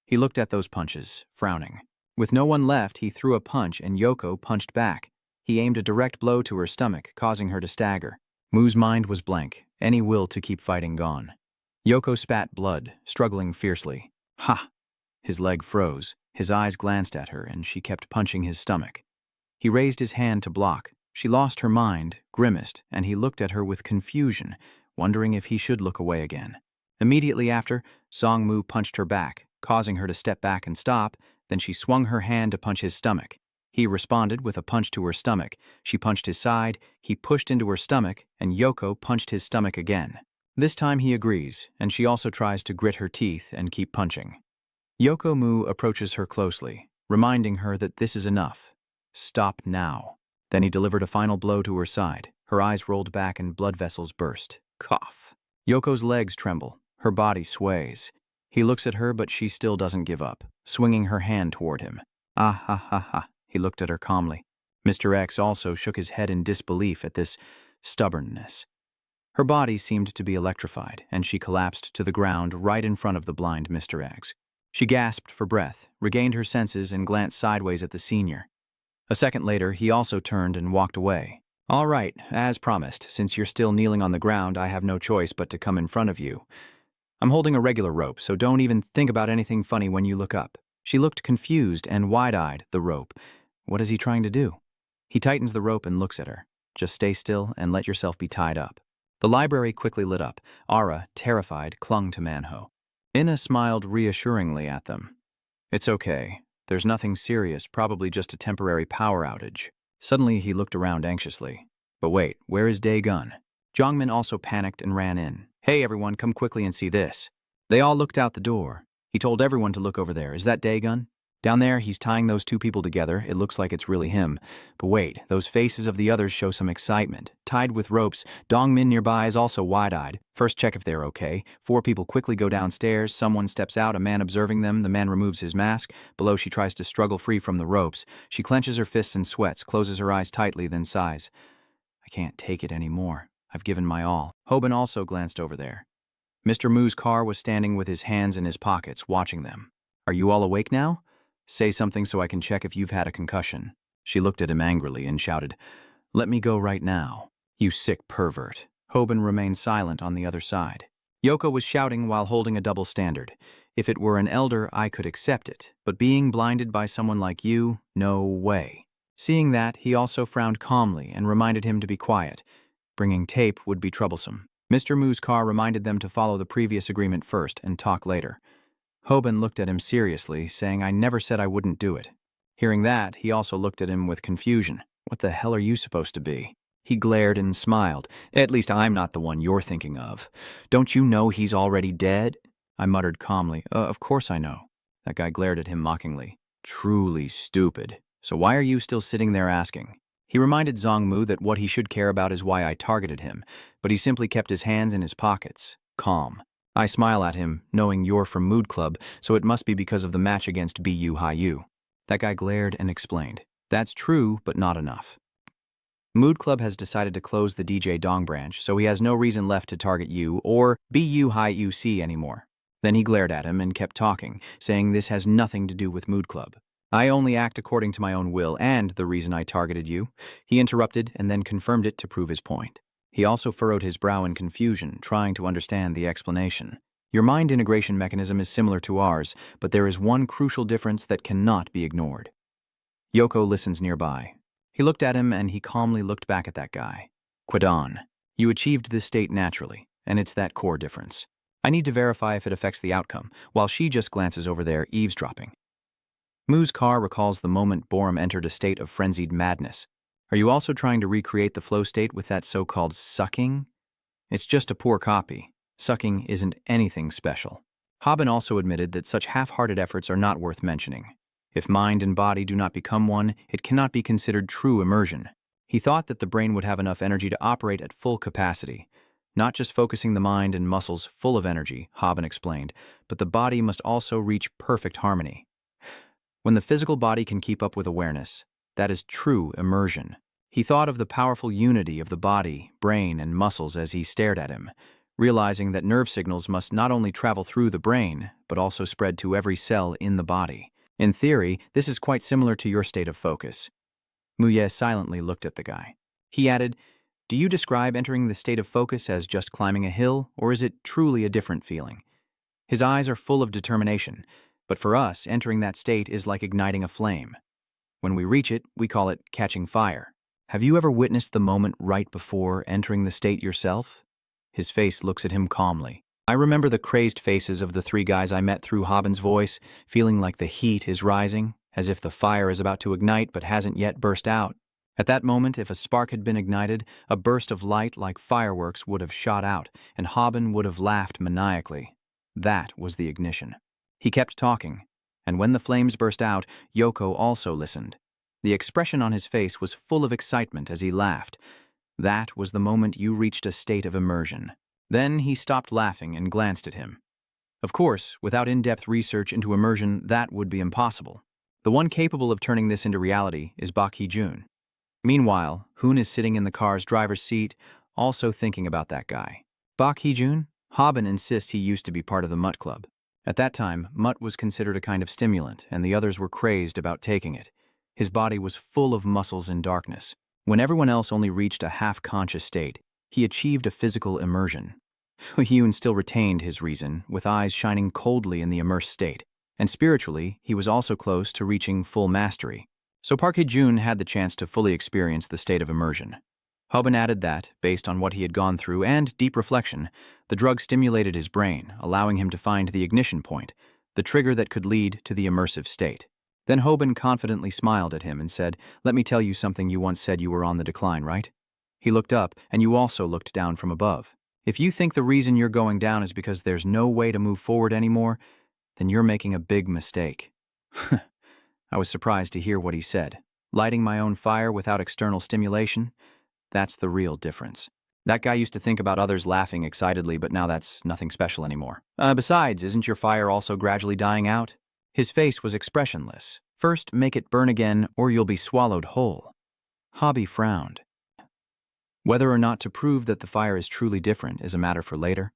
He looked at those punches, frowning. With no one left, he threw a punch and Yoko punched back. He aimed a direct blow to her stomach, causing her to stagger. Mu's mind was blank, any will to keep fighting gone. Yoko spat blood, struggling fiercely. "Ha!" His leg froze, his eyes glanced at her, and she kept punching his stomach. He raised his hand to block. She lost her mind, grimaced, and he looked at her with confusion, wondering if he should look away again. Immediately after, Song Mu punched her back, causing her to step back and stop. Then she swung her hand to punch his stomach. He responded with a punch to her stomach. She punched his side, he pushed into her stomach, and Yoko punched his stomach again. This time he agrees, and she also tries to grit her teeth and keep punching. Yoko Mu approaches her closely, reminding her that this is enough. Stop now. Then he delivered a final blow to her side. Her eyes rolled back and blood vessels burst. Cough. Yoko's legs tremble. Her body sways. He looks at her, but she still doesn't give up, swinging her hand toward him. "Ah ha ha ha." He looked at her calmly. Mr. X also shook his head in disbelief at this stubbornness. Her body seemed to be electrified, and she collapsed to the ground right in front of the blind Mr. X. She gasped for breath, regained her senses, and glanced sideways at the senior. A second later, he also turned and walked away. "All right, as promised, since you're still kneeling on the ground, I have no choice but to come in front of you. I'm holding a regular rope, so don't even think about anything funny when you look up." She looked confused and wide-eyed, the rope. What is he trying to do? He tightens the rope and looks at her. "Just stay still and let yourself be tied up." The library quickly lit up. Ara, terrified, clung to Manhwa. Inna smiled reassuringly at them. "It's okay. There's nothing serious, probably just a temporary power outage." Suddenly he looked around anxiously. "But wait, where is Dae-gun?" Jongmin also panicked and ran in. "Hey everyone, come quickly and see this." They all looked out the door. He told everyone to look over there. "Is that Dae-gun? Down there, he's tying those two people together. It looks like it's really him. But wait, those faces of the others show some excitement. Tied with ropes, Dongmin nearby is also wide-eyed. First check if they're okay. 4 people quickly go downstairs. Someone steps out, a man observing them. The man removes his mask. Below, she tries to struggle free from the ropes. She clenches her fists and sweats, closes her eyes tightly, then sighs. I can't take it anymore. I've given my all." Hoban also glanced over there. Mr. Mu's car was standing with his hands in his pockets, watching them. "Are you all awake now? Say something so I can check if you've had a concussion." She looked at him angrily and shouted, "Let me go right now, you sick pervert." Hoban remained silent on the other side. Yoko was shouting while holding a double standard. "If it were an elder, I could accept it, but being blinded by someone like you, no way." Seeing that, he also frowned calmly and reminded him to be quiet. Bringing tape would be troublesome. Mr. Mu's car reminded them to follow the previous agreement first and talk later. Hoban looked at him seriously, saying, "I never said I wouldn't do it." Hearing that, he also looked at him with confusion. What the hell are you supposed to be? He glared and smiled. At least I'm not the one you're thinking of. Don't you know he's already dead? I muttered calmly. Of course I know. That guy glared at him mockingly. Truly stupid. So why are you still sitting there asking? He reminded Zongmu that what he should care about is why I targeted him, but he simply kept his hands in his pockets, calm. I smile at him, knowing you're from Mood Club, so it must be because of the match against BU Haiyu. That guy glared and explained. That's true, but not enough. Mood Club has decided to close the DJ Dong branch, so he has no reason left to target you or BU Haiyu C anymore. Then he glared at him and kept talking, saying this has nothing to do with Mood Club. I only act according to my own will and the reason I targeted you. He interrupted and then confirmed it to prove his point. He also furrowed his brow in confusion, trying to understand the explanation. Your mind integration mechanism is similar to ours, but there is one crucial difference that cannot be ignored. Yoko listens nearby. He looked at him and he calmly looked back at that guy. Quadon, you achieved this state naturally, and it's that core difference. I need to verify if it affects the outcome, while she just glances over there, eavesdropping. Moo's car recalls the moment Borum entered a state of frenzied madness. Are you also trying to recreate the flow state with that so-called sucking? It's just a poor copy. Sucking isn't anything special. Haben also admitted that such half-hearted efforts are not worth mentioning. If mind and body do not become one, it cannot be considered true immersion. He thought that the brain would have enough energy to operate at full capacity. Not just focusing the mind and muscles full of energy, Haben explained, but the body must also reach perfect harmony. When the physical body can keep up with awareness, that is true immersion. He thought of the powerful unity of the body, brain, and muscles as he stared at him, realizing that nerve signals must not only travel through the brain, but also spread to every cell in the body. In theory, this is quite similar to your state of focus. Muye silently looked at the guy. He added, do you describe entering the state of focus as just climbing a hill, or is it truly a different feeling? His eyes are full of determination, but for us, entering that state is like igniting a flame. When we reach it, we call it catching fire. Have you ever witnessed the moment right before entering the state yourself? His face looks at him calmly. I remember the crazed faces of the three guys I met through Haben's voice, feeling like the heat is rising, as if the fire is about to ignite but hasn't yet burst out. At that moment, if a spark had been ignited, a burst of light like fireworks would have shot out, and Haben would have laughed maniacally. That was the ignition. He kept talking, and when the flames burst out, Yoko also listened. The expression on his face was full of excitement as he laughed. That was the moment you reached a state of immersion. Then he stopped laughing and glanced at him. Of course, without in-depth research into immersion, that would be impossible. The one capable of turning this into reality is Bak Hee-jun. Meanwhile, Hoon is sitting in the car's driver's seat, also thinking about that guy. Bak Hee-jun? Haben insists he used to be part of the Mutt Club. At that time, Mutt was considered a kind of stimulant, and the others were crazed about taking it. His body was full of muscles in darkness. When everyone else only reached a half-conscious state, he achieved a physical immersion. Hyun still retained his reason, with eyes shining coldly in the immersed state, and spiritually, he was also close to reaching full mastery. So Park Hee-jun had the chance to fully experience the state of immersion. Hoban added that, based on what he had gone through and deep reflection, the drug stimulated his brain, allowing him to find the ignition point, the trigger that could lead to the immersive state. Then Hoban confidently smiled at him and said, let me tell you something you once said you were on the decline, right? He looked up, and you also looked down from above. If you think the reason you're going down is because there's no way to move forward anymore, then you're making a big mistake. I was surprised to hear what he said. Lighting my own fire without external stimulation? That's the real difference. That guy used to think about others laughing excitedly, but now that's nothing special anymore. Besides, isn't your fire also gradually dying out? His face was expressionless. First, make it burn again, or you'll be swallowed whole. Hobby frowned. Whether or not to prove that the fire is truly different is a matter for later.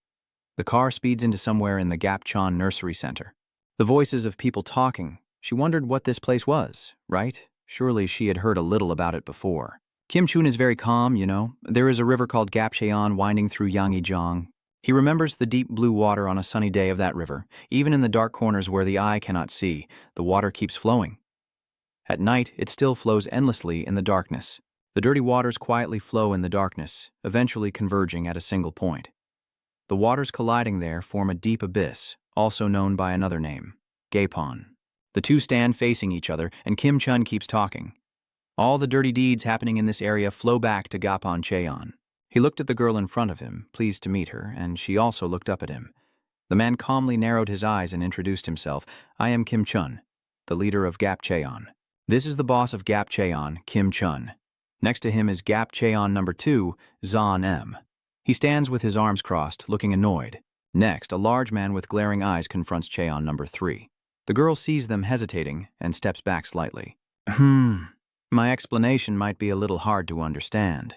The car speeds into somewhere in the Gapcheon Nursery Center. The voices of people talking. She wondered what this place was, right? Surely she had heard a little about it before. Kim Chun is very calm, you know. There is a river called Gapcheon winding through Yangijiang. He remembers the deep blue water on a sunny day of that river. Even in the dark corners where the eye cannot see, the water keeps flowing. At night, it still flows endlessly in the darkness. The dirty waters quietly flow in the darkness, eventually converging at a single point. The waters colliding there form a deep abyss, also known by another name, Gapon. The two stand facing each other, and Kim Chun keeps talking. All the dirty deeds happening in this area flow back to Gapon Cheon. He looked at the girl in front of him, pleased to meet her, and she also looked up at him. The man calmly narrowed his eyes and introduced himself. I am Kim Chun, the leader of Gap Cheon. This is the boss of Gap Cheon, Kim Chun. Next to him is Gap Cheon number 2, Zon M. He stands with his arms crossed, looking annoyed. Next, a large man with glaring eyes confronts Cheon number 3. The girl sees them hesitating and steps back slightly. My explanation might be a little hard to understand.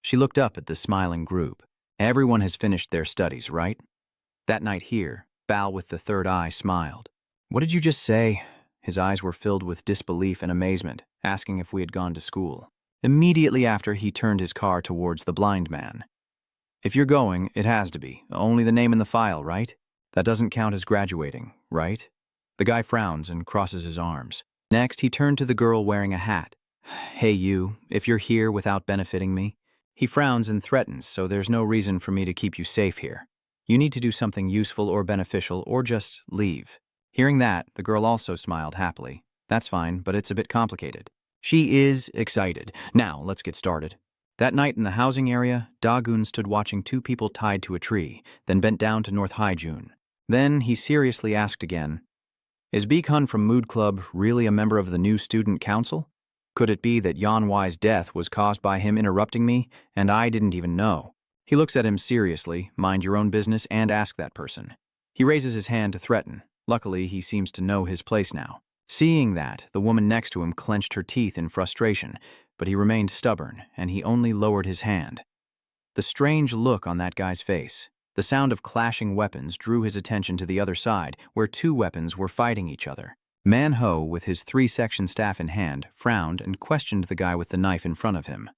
She looked up at the smiling group. Everyone has finished their studies, right? That night here, Bal with the third eye smiled. What did you just say? His eyes were filled with disbelief and amazement, asking if we had gone to school. Immediately after, he turned his car towards the blind man. If you're going, it has to be. Only the name in the file, right? That doesn't count as graduating, right? The guy frowns and crosses his arms. Next, he turned to the girl wearing a hat. Hey you, if you're here without benefiting me. He frowns and threatens, so there's no reason for me to keep you safe here. You need to do something useful or beneficial or just leave. Hearing that, the girl also smiled happily. That's fine, but it's a bit complicated. She is excited. Now, let's get started. That night in the housing area, Dagun stood watching two people tied to a tree, then bent down to North Haijun. Then he seriously asked again, is Beekun from Mood Club really a member of the new student council? Could it be that Yanwai's death was caused by him interrupting me, and I didn't even know? He looks at him seriously, mind your own business, and ask that person. He raises his hand to threaten. Luckily, he seems to know his place now. Seeing that, the woman next to him clenched her teeth in frustration, but he remained stubborn, and he only lowered his hand. The strange look on that guy's face, the sound of clashing weapons drew his attention to the other side, where two weapons were fighting each other. Manhwa, with his 3-section staff in hand, frowned and questioned the guy with the knife in front of him.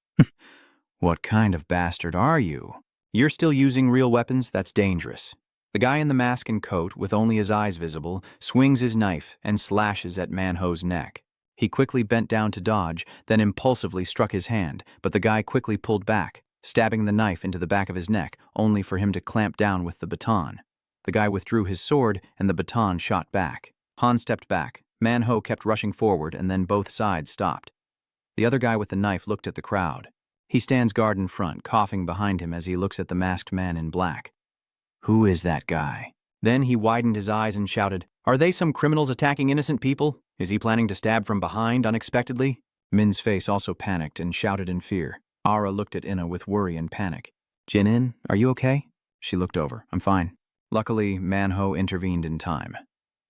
What kind of bastard are you? You're still using real weapons? That's dangerous. The guy in the mask and coat, with only his eyes visible, swings his knife and slashes at Manhwa's neck. He quickly bent down to dodge, then impulsively struck his hand, but the guy quickly pulled back, stabbing the knife into the back of his neck, only for him to clamp down with the baton. The guy withdrew his sword, and the baton shot back. Han stepped back. Manhwa kept rushing forward, and then both sides stopped. The other guy with the knife looked at the crowd. He stands guard in front, coughing behind him as he looks at the masked man in black. Who is that guy? Then he widened his eyes and shouted, Are they some criminals attacking innocent people? Is he planning to stab from behind unexpectedly? Min's face also panicked and shouted in fear. Ara looked at Inna with worry and panic. Jinin, are you okay? She looked over. I'm fine. Luckily, Manhwa intervened in time.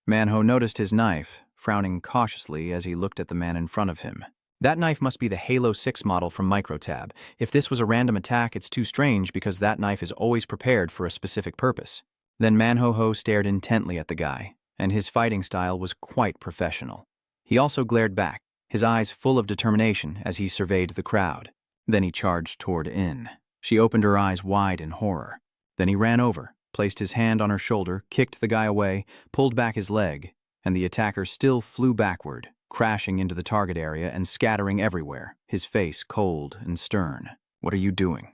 Manhwa noticed his knife, frowning cautiously as he looked at the man in front of him. That knife must be the Halo 6 model from Microtab. If this was a random attack, it's too strange because that knife is always prepared for a specific purpose. Then Manhwa stared intently at the guy, and his fighting style was quite professional. He also glared back, his eyes full of determination as he surveyed the crowd. Then he charged toward In. She opened her eyes wide in horror. Then he ran over, placed his hand on her shoulder, kicked the guy away, pulled back his leg, and the attacker still flew backward, crashing into the target area and scattering everywhere, his face cold and stern. What are you doing?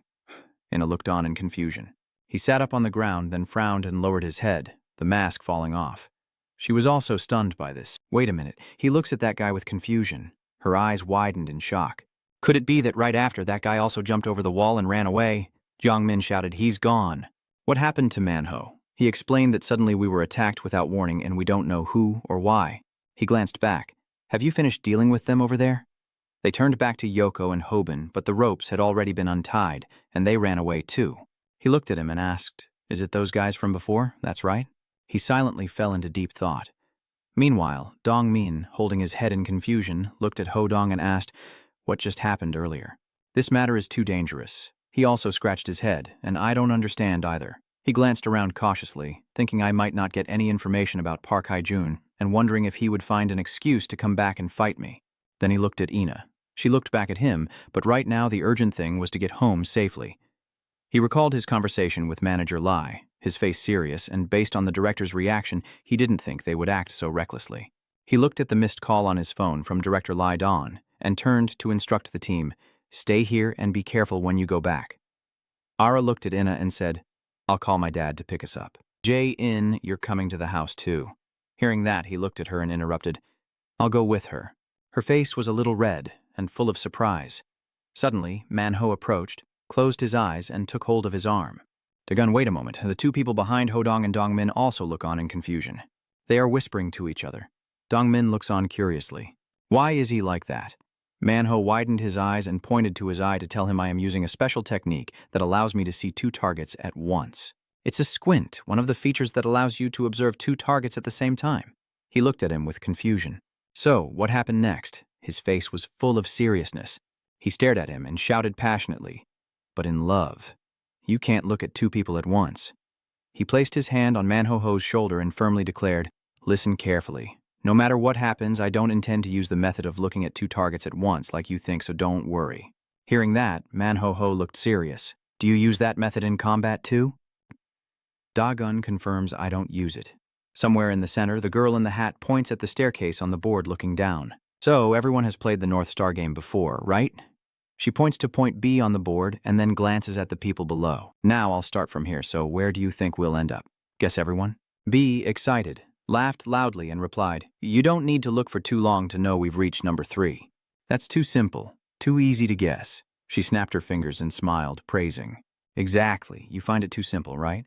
Inna looked on in confusion. He sat up on the ground, then frowned and lowered his head, the mask falling off. She was also stunned by this. Wait a minute, he looks at that guy with confusion. Her eyes widened in shock. Could it be that right after that guy also jumped over the wall and ran away? Jiang Min shouted, He's gone. What happened to Manhwa? He explained that suddenly we were attacked without warning and we don't know who or why. He glanced back. Have you finished dealing with them over there? They turned back to Yoko and Hoban, but the ropes had already been untied, and they ran away too. He looked at him and asked, Is it those guys from before? That's right. He silently fell into deep thought. Meanwhile, Dong Min, holding his head in confusion, looked at Ho Dong and asked, What just happened earlier? This matter is too dangerous. He also scratched his head, and I don't understand either. He glanced around cautiously, thinking I might not get any information about Park Haijun, and wondering if he would find an excuse to come back and fight me. Then he looked at Ina. She looked back at him, but right now the urgent thing was to get home safely. He recalled his conversation with Manager Lai, his face serious, and based on the director's reaction, he didn't think they would act so recklessly. He looked at the missed call on his phone from Director Lai Don and turned to instruct the team, Stay here and be careful when you go back. Ara looked at Inna and said, I'll call my dad to pick us up. In, you're coming to the house too. Hearing that, he looked at her and interrupted, I'll go with her. Her face was a little red and full of surprise. Suddenly, Manhwa approached, closed his eyes, and took hold of his arm. Dagun, wait a moment. The two people behind Hodong and Dongmin also look on in confusion. They are whispering to each other. Dongmin looks on curiously. Why is he like that? Manhwa widened his eyes and pointed to his eye to tell him I am using a special technique that allows me to see two targets at once. It's a squint, one of the features that allows you to observe two targets at the same time. He looked at him with confusion. So, what happened next? His face was full of seriousness. He stared at him and shouted passionately, "But in love, you can't look at two people at once." He placed his hand on Manhoho's shoulder and firmly declared, "Listen carefully. No matter what happens, I don't intend to use the method of looking at two targets at once like you think, so don't worry." Hearing that, Manhoho looked serious. "Do you use that method in combat too?" Dagun confirms I don't use it. Somewhere in the center, the girl in the hat points at the staircase on the board looking down. "So, everyone has played the North Star game before, right?" She points to point B on the board and then glances at the people below. "Now I'll start from here, so where do you think we'll end up? Guess everyone?" B, excited, laughed loudly and replied, "You don't need to look for too long to know we've reached number 3. That's too simple, too easy to guess." She snapped her fingers and smiled, praising. "Exactly, you find it too simple, right?"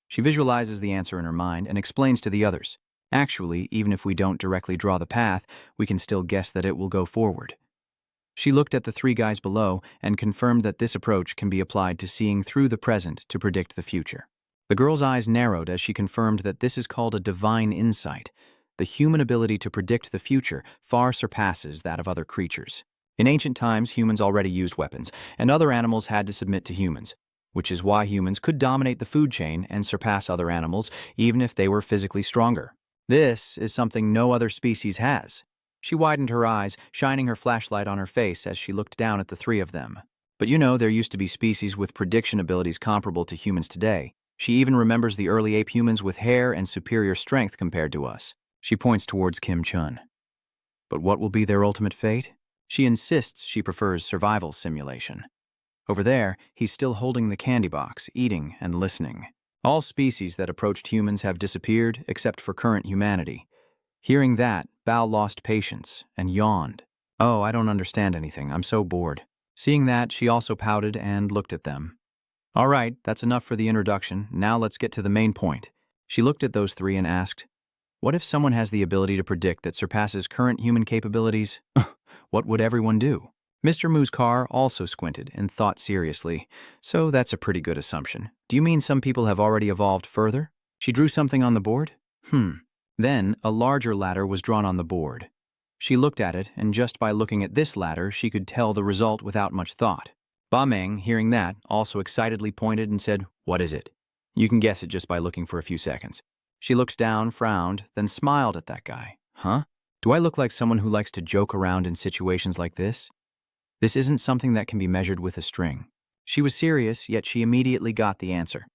She visualizes the answer in her mind and explains to the others. "Actually, even if we don't directly draw the path, we can still guess that it will go forward." She looked at the 3 guys below and confirmed that this approach can be applied to seeing through the present to predict the future. The girl's eyes narrowed as she confirmed that this is called a divine insight. The human ability to predict the future far surpasses that of other creatures. In ancient times, humans already used weapons, and other animals had to submit to humans, which is why humans could dominate the food chain and surpass other animals even if they were physically stronger. This is something no other species has. She widened her eyes, shining her flashlight on her face as she looked down at the 3 of them. But there used to be species with prediction abilities comparable to humans today. She even remembers the early ape humans with hair and superior strength compared to us. She points towards Kim Chun. But what will be their ultimate fate? She insists she prefers survival simulation. Over there, he's still holding the candy box, eating and listening. All species that approached humans have disappeared except for current humanity. Hearing that, Bao lost patience and yawned. "Oh, I don't understand anything. I'm so bored." Seeing that, she also pouted and looked at them. "All right, that's enough for the introduction. Now let's get to the main point." She looked at those 3 and asked, "What if someone has the ability to predict that surpasses current human capabilities? What would everyone do?" Mr. Muskar also squinted and thought seriously. "So that's a pretty good assumption. Do you mean some people have already evolved further?" She drew something on the board. Then a larger ladder was drawn on the board. She looked at it, and just by looking at this ladder, she could tell the result without much thought. Ba Meng, hearing that, also excitedly pointed and said, "What is it?" "You can guess it just by looking for a few seconds." She looked down, frowned, then smiled at that guy. "Huh? Do I look like someone who likes to joke around in situations like this? This isn't something that can be measured with a string." She was serious, yet she immediately got the answer.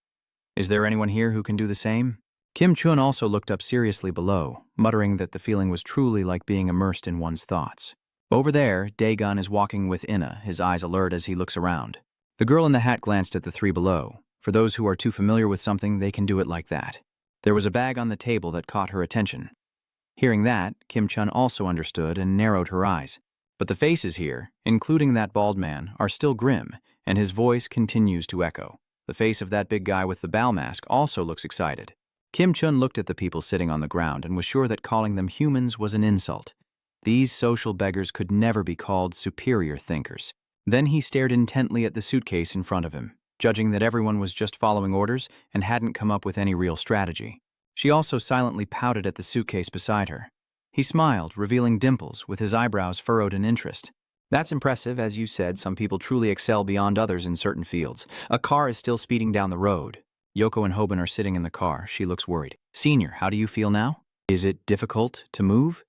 "Is there anyone here who can do the same?" Kim Chun also looked up seriously below, muttering that the feeling was truly like being immersed in one's thoughts. Over there, Dagon is walking with Inna, his eyes alert as he looks around. The girl in the hat glanced at the 3 below. For those who are too familiar with something, they can do it like that. There was a bag on the table that caught her attention. Hearing that, Kim Chun also understood and narrowed her eyes. But the faces here, including that bald man, are still grim, and his voice continues to echo. The face of that big guy with the bow mask also looks excited. Kim Chun looked at the people sitting on the ground and was sure that calling them humans was an insult. These social beggars could never be called superior thinkers. Then he stared intently at the suitcase in front of him, judging that everyone was just following orders and hadn't come up with any real strategy. She also silently pouted at the suitcase beside her. He smiled, revealing dimples, with his eyebrows furrowed in interest. "That's impressive. As you said, some people truly excel beyond others in certain fields. A car is still speeding down the road." Yoko and Hoban are sitting in the car. She looks worried. "Senior, how do you feel now? Is it difficult to move?"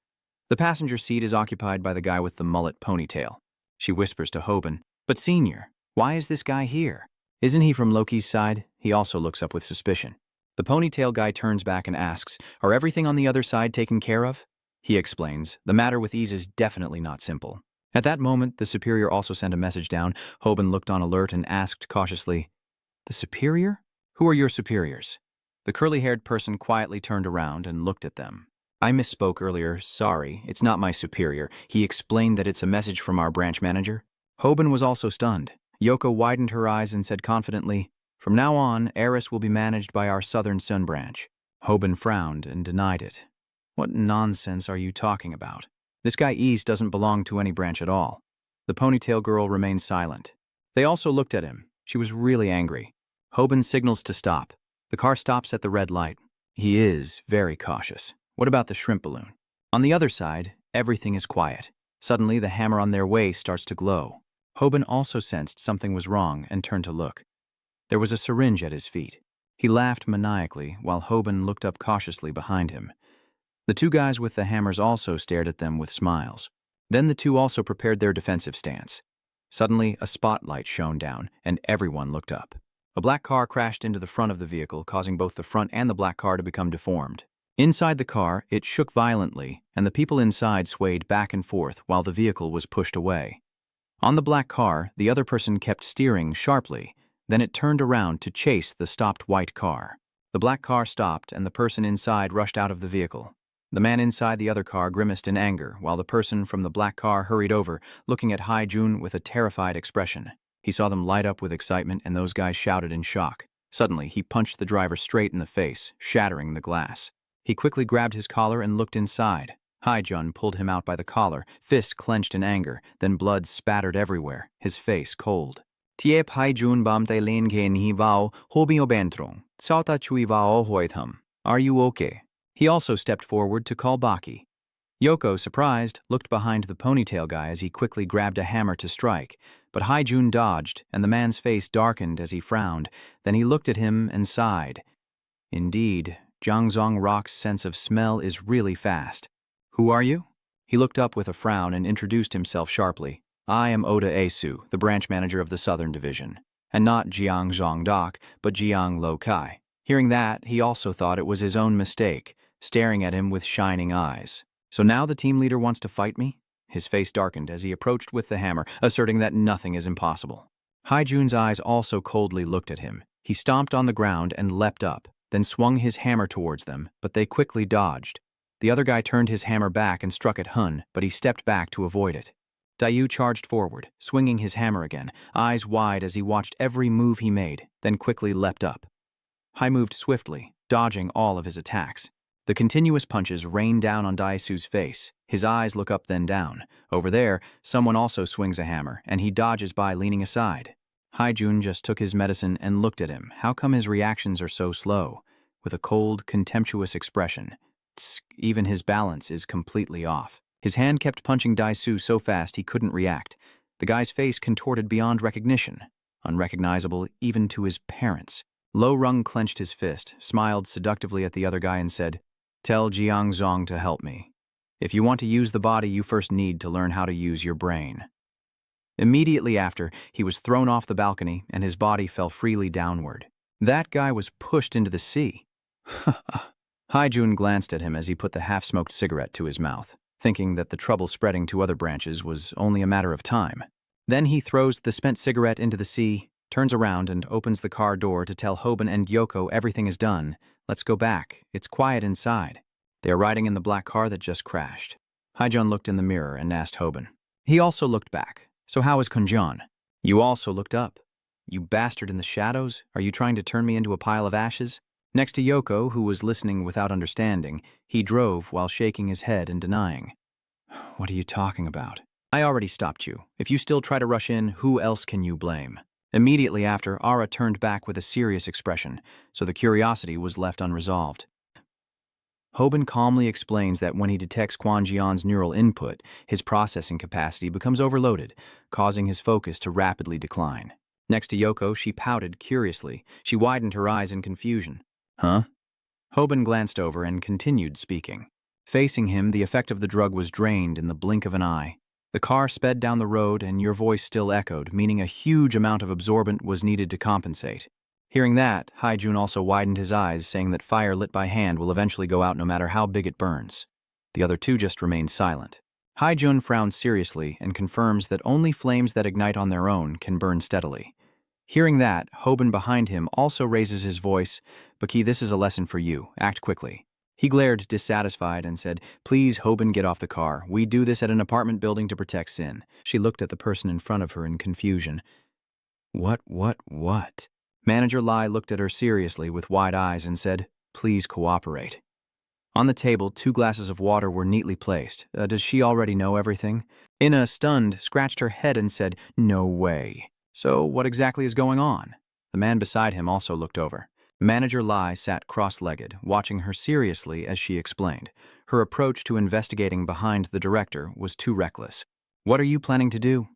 The passenger seat is occupied by the guy with the mullet ponytail. She whispers to Hoban, "But Senior, why is this guy here? Isn't he from Loki's side?" He also looks up with suspicion. The ponytail guy turns back and asks, "Are everything on the other side taken care of?" He explains, "The matter with Ys is definitely not simple." At that moment, the superior also sent a message down. Hoban looked on alert and asked cautiously, "The superior? Who are your superiors?" The curly-haired person quietly turned around and looked at them. I misspoke earlier, sorry, it's not my superior. He explained that it's a message from our branch manager. Hoban was also stunned. Yoko widened her eyes and said confidently, "From now on, Eris will be managed by our Southern Sun branch." Hoban frowned and denied it. "What nonsense are you talking about? This guy East doesn't belong to any branch at all." The ponytail girl remained silent. They also looked at him. She was really angry. Hoban signals to stop. The car stops at the red light. He is very cautious. What about the shrimp balloon? On the other side, everything is quiet. Suddenly, the hammer on their waist starts to glow. Hoban also sensed something was wrong and turned to look. There was a syringe at his feet. He laughed maniacally while Hoban looked up cautiously behind him. The two guys with the hammers also stared at them with smiles. Then the two also prepared their defensive stance. Suddenly, a spotlight shone down, and everyone looked up. A black car crashed into the front of the vehicle, causing both the front and the black car to become deformed. Inside the car, it shook violently, and the people inside swayed back and forth while the vehicle was pushed away. On the black car, the other person kept steering sharply. Then it turned around to chase the stopped white car. The black car stopped, and the person inside rushed out of the vehicle. The man inside the other car grimaced in anger, while the person from the black car hurried over, looking at Haijun with a terrified expression. He saw them light up with excitement, and those guys shouted in shock. Suddenly, he punched the driver straight in the face, shattering the glass. He quickly grabbed his collar and looked inside. Haijun pulled him out by the collar, fists clenched in anger, then blood spattered everywhere, his face cold. "Tiep Haijun bam te lin ke ni vao hobio bentrong, sauta chui vao hoitham. Are you okay?" He also stepped forward to call Baki. Yoko, surprised, looked behind the ponytail guy as he quickly grabbed a hammer to strike, but Haijun dodged, and the man's face darkened as he frowned. Then he looked at him and sighed. Indeed, Jiangzong Rock's sense of smell is really fast. "Who are you?" He looked up with a frown and introduced himself sharply. "I am Oda Asu, the branch manager of the Southern Division. And not Jiang Zhongdak, but Jiang Lo Kai." Hearing that, he also thought it was his own mistake, staring at him with shining eyes. "So now the team leader wants to fight me?" His face darkened as he approached with the hammer, asserting that nothing is impossible. Haijun's eyes also coldly looked at him. He stomped on the ground and leapt up, then swung his hammer towards them, but they quickly dodged. The other guy turned his hammer back and struck at Hun, but he stepped back to avoid it. Dayu charged forward, swinging his hammer again, eyes wide as he watched every move he made, then quickly leapt up. Hai moved swiftly, dodging all of his attacks. The continuous punches rained down on Daisu's face. His eyes look up then down. Over there, someone also swings a hammer, and he dodges by leaning aside. Haijun just took his medicine and looked at him. How come his reactions are so slow? With a cold, contemptuous expression. Tsk, even his balance is completely off. His hand kept punching Daisu so fast he couldn't react. The guy's face contorted beyond recognition, unrecognizable even to his parents. Lo Rung clenched his fist, smiled seductively at the other guy and said, "Tell Jiang Zong to help me. If you want to use the body, you first need to learn how to use your brain." Immediately after, he was thrown off the balcony and his body fell freely downward. That guy was pushed into the sea. Haijun glanced at him as he put the half-smoked cigarette to his mouth, thinking that the trouble spreading to other branches was only a matter of time. Then he throws the spent cigarette into the sea, turns around and opens the car door to tell Hoban and Yoko everything is done. "Let's go back. It's quiet inside." They are riding in the black car that just crashed. Haijun looked in the mirror and asked Hoban. He also looked back. "So how is Kunjan?" "You also looked up. You bastard in the shadows, are you trying to turn me into a pile of ashes?" Next to Yoko, who was listening without understanding, he drove while shaking his head and denying. "What are you talking about? I already stopped you. If you still try to rush in, who else can you blame?" Immediately after, Ara turned back with a serious expression, so the curiosity was left unresolved. Hoban calmly explains that when he detects Quan Jian's neural input, his processing capacity becomes overloaded, causing his focus to rapidly decline. Next to Yoko, she pouted curiously. She widened her eyes in confusion. "Huh?" Hoban glanced over and continued speaking. Facing him, the effect of the drug was drained in the blink of an eye. The car sped down the road and your voice still echoed, meaning a huge amount of absorbent was needed to compensate. Hearing that, Haijun also widened his eyes, saying that fire lit by hand will eventually go out no matter how big it burns. The other two just remained silent. Haijun frowns seriously and confirms that only flames that ignite on their own can burn steadily. Hearing that, Hoban behind him also raises his voice, "Baki, this is a lesson for you. Act quickly. He glared dissatisfied and said, "Please, Hoban, get off the car. We do this at an apartment building to protect Sin." She looked at the person in front of her in confusion. What? Manager Lai looked at her seriously with wide eyes and said, "Please cooperate." On the table, 2 glasses of water were neatly placed. Does she already know everything? Ina, stunned, scratched her head and said, "No way." So what exactly is going on? The man beside him also looked over. Manager Lai sat cross-legged, watching her seriously as she explained. Her approach to investigating behind the director was too reckless. "What are you planning to do?"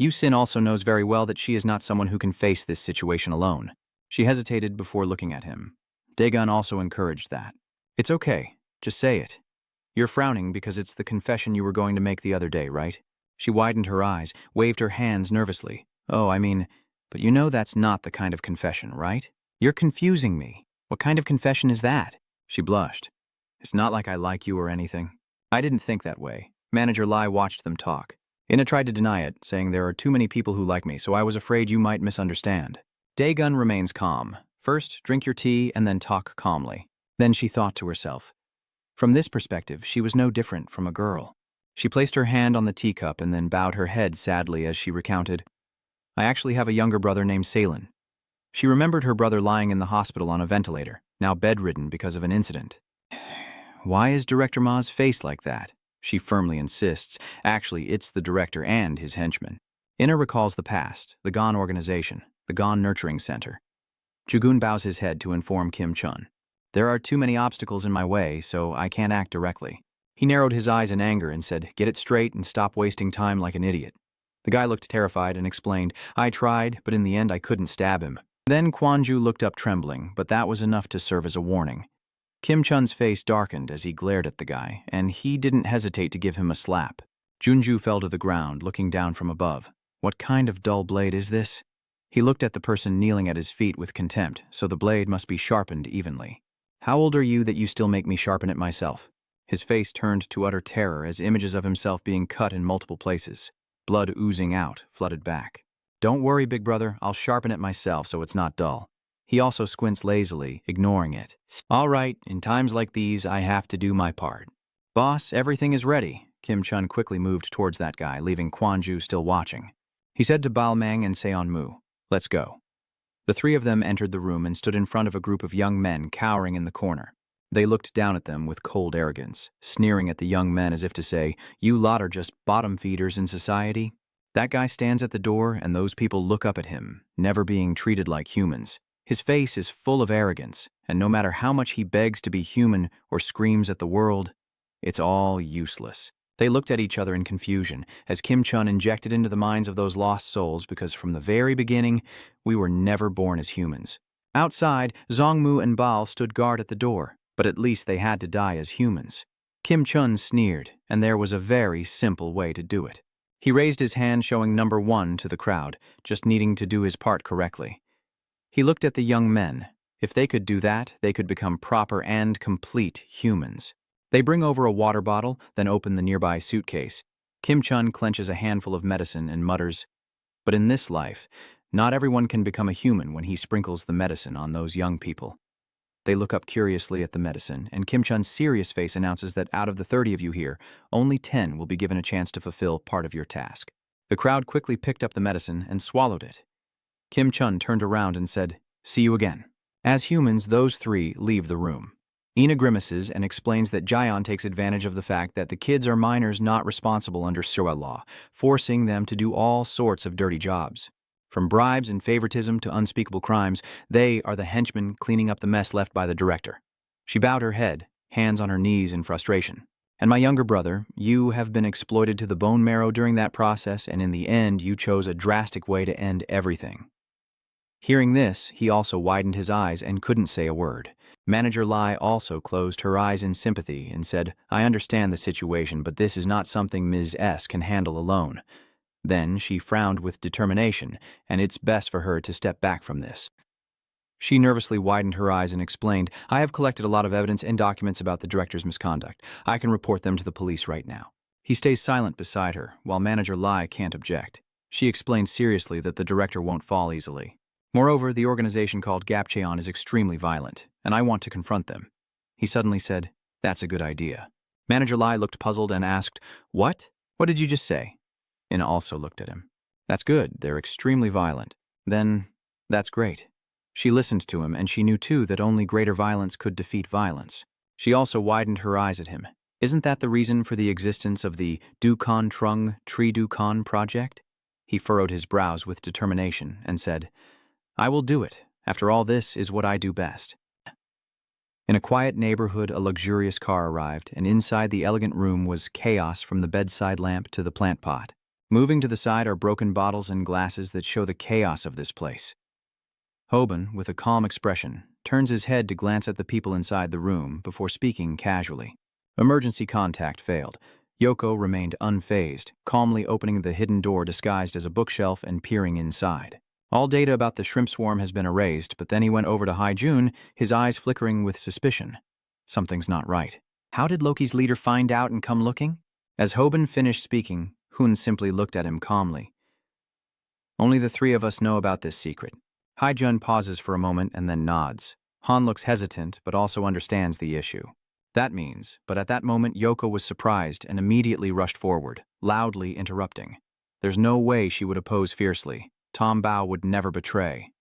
Sin also knows very well that she is not someone who can face this situation alone. She hesitated before looking at him. Daegun also encouraged that. "It's okay. Just say it. You're frowning because it's the confession you were going to make the other day, right?" She widened her eyes, waved her hands nervously. "Oh, I mean, but you know that's not the kind of confession, right? You're confusing me. What kind of confession is that?" She blushed. "It's not like I like you or anything." "I didn't think that way." Manager Lai watched them talk. Ina tried to deny it, saying there are too many people who like me, so I was afraid you might misunderstand. Daegun remains calm. First, drink your tea and then talk calmly. Then she thought to herself. From this perspective, she was no different from a girl. She placed her hand on the teacup and then bowed her head sadly as she recounted, "I actually have a younger brother named Salin." She remembered her brother lying in the hospital on a ventilator, now bedridden because of an incident. "Why is Director Ma's face like that?" She firmly insists. Actually, it's the director and his henchmen. Ina recalls the past, the GON organization, the GON Nurturing Center. Jugun bows his head to inform Kim Chun. "There are too many obstacles in my way, so I can't act directly." He narrowed his eyes in anger and said, "Get it straight and stop wasting time like an idiot." The guy looked terrified and explained, "I tried, but in the end I couldn't stab him." Then Kwanju looked up trembling, but that was enough to serve as a warning. Kim Chun's face darkened as he glared at the guy, and he didn't hesitate to give him a slap. Junju fell to the ground, looking down from above. What kind of dull blade is this? He looked at the person kneeling at his feet with contempt, so the blade must be sharpened evenly. "How old are you that you still make me sharpen it myself?" His face turned to utter terror as images of himself being cut in multiple places. Blood oozing out, flooded back. "Don't worry, big brother, I'll sharpen it myself so it's not dull." He also squints lazily, ignoring it. "All right, in times like these, I have to do my part." "Boss, everything is ready." Kim Chun quickly moved towards that guy, leaving Kwanju still watching. He said to Balmang and Seon-mu, "Let's go." The 3 of them entered the room and stood in front of a group of young men cowering in the corner. They looked down at them with cold arrogance, sneering at the young men as if to say, "You lot are just bottom feeders in society." That guy stands at the door and those people look up at him, never being treated like humans. His face is full of arrogance, and no matter how much he begs to be human or screams at the world, it's all useless. They looked at each other in confusion as Kim Chun injected into the minds of those lost souls because from the very beginning, we were never born as humans. Outside, Zongmu and Baal stood guard at the door, but at least they had to die as humans. Kim Chun sneered, and there was a very simple way to do it. He raised his hand showing number 1 to the crowd, just needing to do his part correctly. He looked at the young men. If they could do that, they could become proper and complete humans. They bring over a water bottle, then open the nearby suitcase. Kim Chun clenches a handful of medicine and mutters, "But in this life, not everyone can become a human when he sprinkles the medicine on those young people." They look up curiously at the medicine, and Kim Chun's serious face announces that out of the 30 of you here, only 10 will be given a chance to fulfill part of your task. The crowd quickly picked up the medicine and swallowed it. Kim Chun turned around and said, "See you again." As humans, those 3 leave the room. Ina grimaces and explains that Jaeon takes advantage of the fact that the kids are minors not responsible under Seoul law, forcing them to do all sorts of dirty jobs. From bribes and favoritism to unspeakable crimes, they are the henchmen cleaning up the mess left by the director. She bowed her head, hands on her knees in frustration. "And my younger brother, you have been exploited to the bone marrow during that process, and in the end, you chose a drastic way to end everything." Hearing this, he also widened his eyes and couldn't say a word. Manager Lai also closed her eyes in sympathy and said, "I understand the situation, but this is not something Ms. S. can handle alone." Then she frowned with determination, and it's best for her to step back from this. She nervously widened her eyes and explained, "I have collected a lot of evidence and documents about the director's misconduct. I can report them to the police right now." He stays silent beside her, while Manager Lai can't object. She explains seriously that the director won't fall easily. Moreover, the organization called Gapcheon is extremely violent, and I want to confront them. He suddenly said, "That's a good idea." Manager Lai looked puzzled and asked, "What? What did you just say?" Ina also looked at him. "That's good. They're extremely violent." "Then, that's great." She listened to him, and she knew too that only greater violence could defeat violence. She also widened her eyes at him. "Isn't that the reason for the existence of the Dukon Trung Tree Dukon project?" He furrowed his brows with determination and said, "I will do it. After all, this is what I do best." In a quiet neighborhood, a luxurious car arrived, and inside the elegant room was chaos from the bedside lamp to the plant pot. Moving to the side are broken bottles and glasses that show the chaos of this place. Hoban, with a calm expression, turns his head to glance at the people inside the room before speaking casually. Emergency contact failed. Yoko remained unfazed, calmly opening the hidden door disguised as a bookshelf and peering inside. All data about the shrimp swarm has been erased, but then he went over to Haijun, his eyes flickering with suspicion. Something's not right. How did Loki's leader find out and come looking? As Hoban finished speaking, Hun simply looked at him calmly. "Only the three of us know about this secret." Haijun pauses for a moment and then nods. Han looks hesitant, but also understands the issue. "That means," but at that moment Yoko was surprised and immediately rushed forward, loudly interrupting. There's no way she would oppose fiercely. Tom Bao would never betray.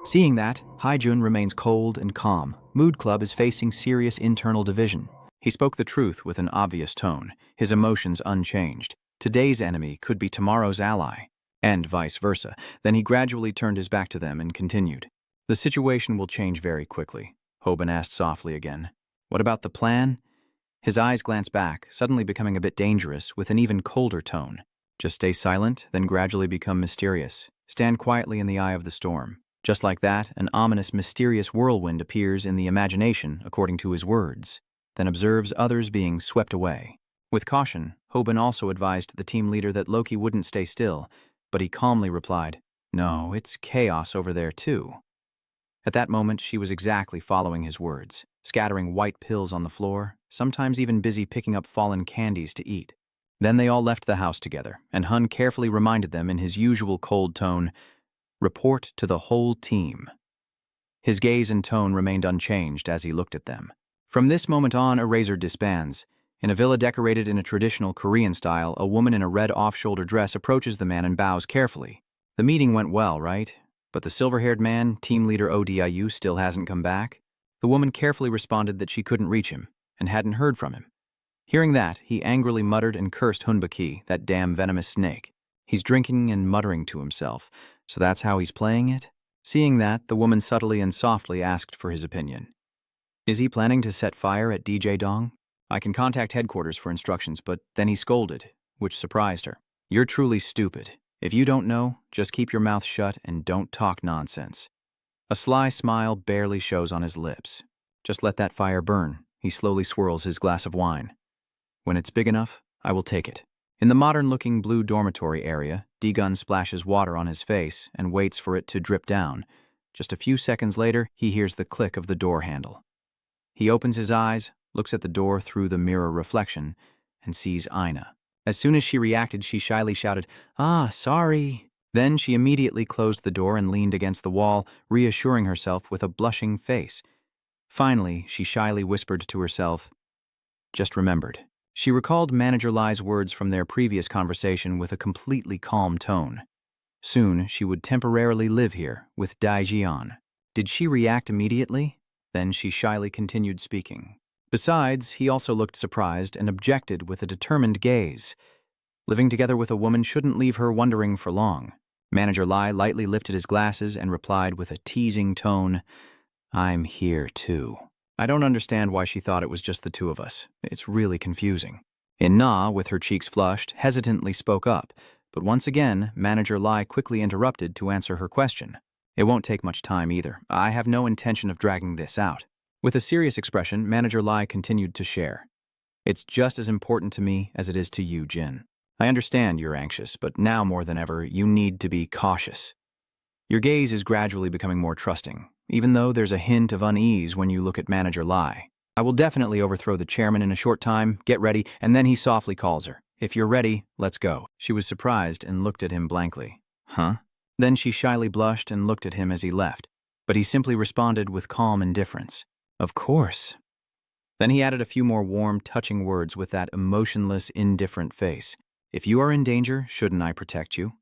Seeing that, Haijun remains cold and calm. Mood Club is facing serious internal division. He spoke the truth with an obvious tone, his emotions unchanged. Today's enemy could be tomorrow's ally, and vice versa. Then he gradually turned his back to them and continued. "The situation will change very quickly," Hoban asked softly again. "What about the plan?" His eyes glanced back, suddenly becoming a bit dangerous, with an even colder tone. "Just stay silent, then gradually become mysterious. Stand quietly in the eye of the storm." Just like that, an ominous, mysterious whirlwind appears in the imagination, according to his words, then observes others being swept away. With caution, Hoban also advised the team leader that Loki wouldn't stay still, but he calmly replied, "No, it's chaos over there too." At that moment, she was exactly following his words, scattering white pills on the floor, sometimes even busy picking up fallen candies to eat. Then they all left the house together, and Hun carefully reminded them in his usual cold tone, "Report to the whole team." His gaze and tone remained unchanged as he looked at them. From this moment on, Eraser disbands. In a villa decorated in a traditional Korean style, a woman in a red off-shoulder dress approaches the man and bows carefully. The meeting went well, right? But the silver-haired man, team leader ODIU, still hasn't come back? The woman carefully responded that she couldn't reach him and hadn't heard from him. Hearing that, he angrily muttered and cursed Hunbaki, that damn venomous snake. He's drinking and muttering to himself, so that's how he's playing it? Seeing that, the woman subtly and softly asked for his opinion. "Is he planning to set fire at DJ Dong? I can contact headquarters for instructions," but then he scolded, which surprised her. "You're truly stupid. If you don't know, just keep your mouth shut and don't talk nonsense." A sly smile barely shows on his lips. "Just let that fire burn." He slowly swirls his glass of wine. "When it's big enough, I will take it." In the modern-looking blue dormitory area, D-Gun splashes water on his face and waits for it to drip down. Just a few seconds later, he hears the click of the door handle. He opens his eyes, looks at the door through the mirror reflection, and sees Ina. As soon as she reacted, she shyly shouted, "Ah, sorry." Then she immediately closed the door and leaned against the wall, reassuring herself with a blushing face. Finally, she shyly whispered to herself, "Just remembered." She recalled Manager Lai's words from their previous conversation with a completely calm tone. Soon, she would temporarily live here with Daijian. Did she react immediately? Then she shyly continued speaking. Besides, he also looked surprised and objected with a determined gaze. Living together with a woman shouldn't leave her wondering for long. Manager Lai lightly lifted his glasses and replied with a teasing tone, "I'm here too." I don't understand why she thought it was just the two of us. It's really confusing. Ina, with her cheeks flushed, hesitantly spoke up, but once again, Manager Lai quickly interrupted to answer her question. "It won't take much time either. I have no intention of dragging this out." With a serious expression, Manager Lai continued to share. "It's just as important to me as it is to you, Jin. I understand you're anxious, but now more than ever, you need to be cautious. Your gaze is gradually becoming more trusting, even though there's a hint of unease when you look at Manager Lai. I will definitely overthrow the chairman in a short time. Get ready," and then he softly calls her. "If you're ready, let's go." She was surprised and looked at him blankly. "Huh?" Then she shyly blushed and looked at him as he left, but he simply responded with calm indifference. "Of course." Then he added a few more warm, touching words with that emotionless, indifferent face. If you are in danger, shouldn't I protect you?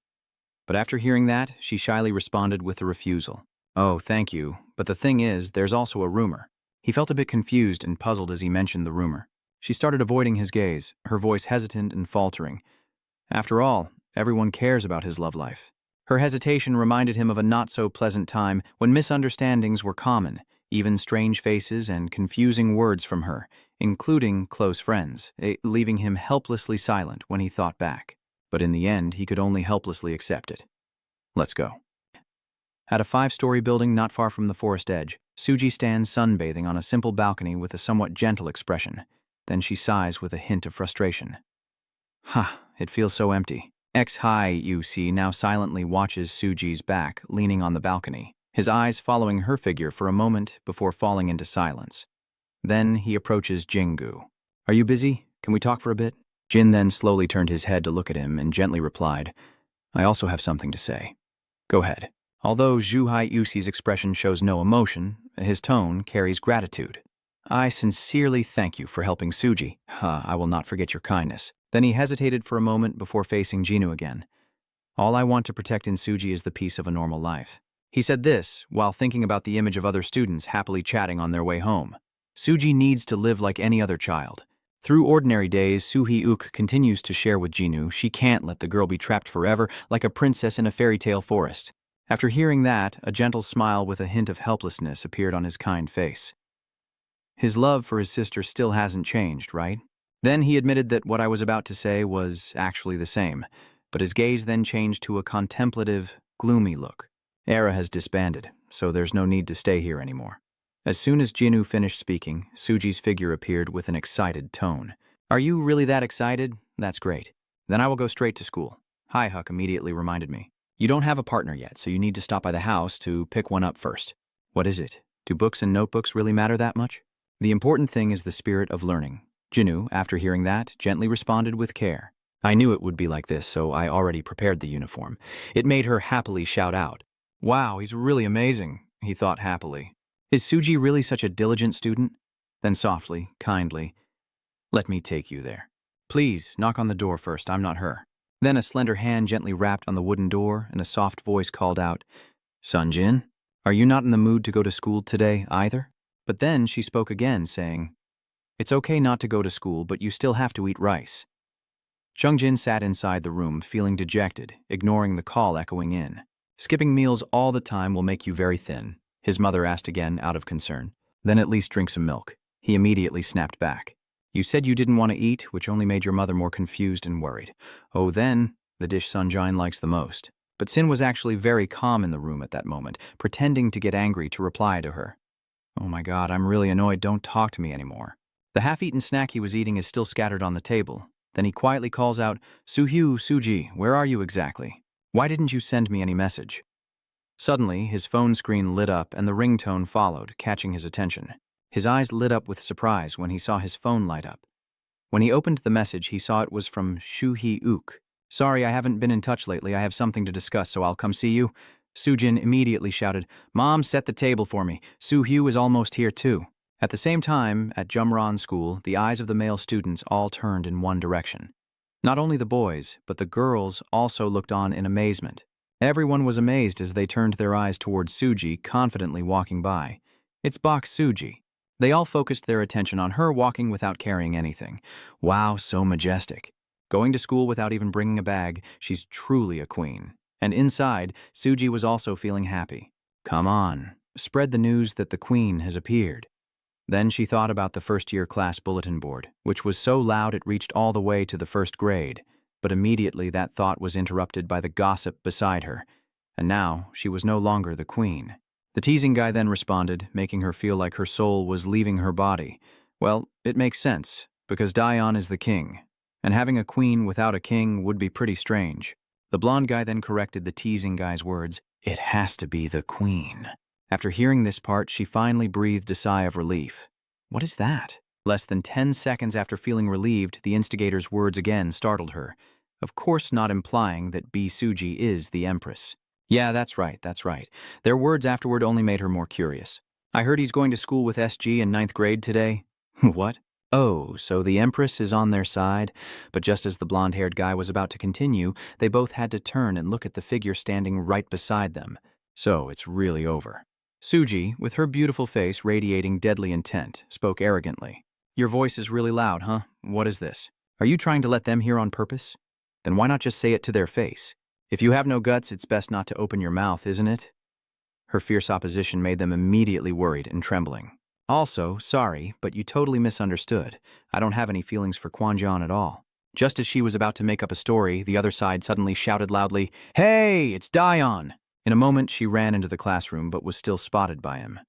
But after hearing that, she shyly responded with a refusal. Oh, thank you, but the thing is, there's also a rumor. He felt a bit confused and puzzled as he mentioned the rumor. She started avoiding his gaze, her voice hesitant and faltering. After all, everyone cares about his love life. Her hesitation reminded him of a not-so-pleasant time when misunderstandings were common, even strange faces and confusing words from her, including close friends, leaving him helplessly silent when he thought back. But in the end, he could only helplessly accept it. Let's go. At a 5-story building not far from the forest edge, Suji stands sunbathing on a simple balcony with a somewhat gentle expression. Then she sighs with a hint of frustration. It feels so empty. Yusi now silently watches Suji's back, leaning on the balcony, his eyes following her figure for a moment before falling into silence. Then he approaches Jingu. Are you busy? Can we talk for a bit? Jin then slowly turned his head to look at him and gently replied, I also have something to say. Go ahead. Although Yusi's expression shows no emotion, his tone carries gratitude. I sincerely thank you for helping Suji. I will not forget your kindness. Then he hesitated for a moment before facing Jinu again. All I want to protect in Suji is the peace of a normal life. He said this while thinking about the image of other students happily chatting on their way home. Suji needs to live like any other child. Through ordinary days, Suhi-uk continues to share with Jinu she can't let the girl be trapped forever like a princess in a fairy tale forest. After hearing that, a gentle smile with a hint of helplessness appeared on his kind face. His love for his sister still hasn't changed, right? Then he admitted that what I was about to say was actually the same, but his gaze then changed to a contemplative, gloomy look. Era has disbanded, so there's no need to stay here anymore. As soon as Jinu finished speaking, Suji's figure appeared with an excited tone. Are you really that excited? That's great. Then I will go straight to school. Hi-Huck immediately reminded me. You don't have a partner yet, so you need to stop by the house to pick one up first. What is it? Do books and notebooks really matter that much? The important thing is the spirit of learning. Jinu, after hearing that, gently responded with care. I knew it would be like this, so I already prepared the uniform. It made her happily shout out. Wow, he's really amazing, he thought happily. Is Suji really such a diligent student? Then softly, kindly, let me take you there. Please, knock on the door first, I'm not her. Then a slender hand gently rapped on the wooden door and a soft voice called out, Sunjin, are you not in the mood to go to school today either? But then she spoke again, saying, It's okay not to go to school, but you still have to eat rice. Jungjin sat inside the room, feeling dejected, ignoring the call echoing in. Skipping meals all the time will make you very thin, his mother asked again out of concern. Then at least drink some milk. He immediately snapped back. You said you didn't want to eat, which only made your mother more confused and worried. Oh, then, the dish Sunjin likes the most. But Sin was actually very calm in the room at that moment, pretending to get angry to reply to her. Oh my God, I'm really annoyed, don't talk to me anymore. The half-eaten snack he was eating is still scattered on the table. Then he quietly calls out, Suji, where are you exactly? Why didn't you send me any message? Suddenly, his phone screen lit up and the ringtone followed, catching his attention. His eyes lit up with surprise when he saw his phone light up. When he opened the message, he saw it was from Shuhi-uk. Sorry, I haven't been in touch lately. I have something to discuss, so I'll come see you. Sujin immediately shouted, Mom, set the table for me. Su-hyu is almost here too. At the same time, at Jumran School, the eyes of the male students all turned in one direction. Not only the boys, but the girls also looked on in amazement. Everyone was amazed as they turned their eyes towards Suji, confidently walking by. It's Bak Suji. They all focused their attention on her walking without carrying anything. Wow, so majestic. Going to school without even bringing a bag, she's truly a queen. And inside, Suji was also feeling happy. Come on, spread the news that the queen has appeared. Then she thought about the first-year class bulletin board, which was so loud it reached all the way to the first grade. But immediately that thought was interrupted by the gossip beside her. And now she was no longer the queen. The teasing guy then responded, making her feel like her soul was leaving her body. Well, it makes sense, because Dion is the king, and having a queen without a king would be pretty strange. The blonde guy then corrected the teasing guy's words, it has to be the queen. After hearing this part, she finally breathed a sigh of relief. What is that? Less than 10 seconds after feeling relieved, the instigator's words again startled her, of course not implying that B. Suji is the empress. Yeah, that's right. Their words afterward only made her more curious. I heard he's going to school with SG in 9th grade today. What? Oh, so the Empress is on their side? But just as the blonde-haired guy was about to continue, they both had to turn and look at the figure standing right beside them. So it's really over. Suji, with her beautiful face radiating deadly intent, spoke arrogantly. Your voice is really loud, huh? What is this? Are you trying to let them hear on purpose? Then why not just say it to their face? If you have no guts, it's best not to open your mouth, isn't it? Her fierce opposition made them immediately worried and trembling. Also, sorry, but you totally misunderstood. I don't have any feelings for Kwanjan at all. Just as she was about to make up a story, the other side suddenly shouted loudly, Hey, it's Dion! In a moment, she ran into the classroom but was still spotted by him.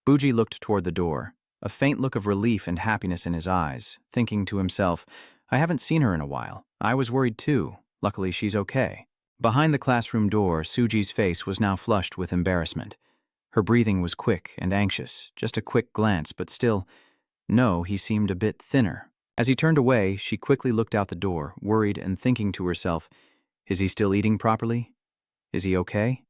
Buji looked toward the door, a faint look of relief and happiness in his eyes, thinking to himself, I haven't seen her in a while. I was worried too. Luckily, she's okay. Behind the classroom door, Suji's face was now flushed with embarrassment. Her breathing was quick and anxious, just a quick glance, but still, no, he seemed a bit thinner. As he turned away, she quickly looked out the door, worried and thinking to herself, is he still eating properly? Is he okay?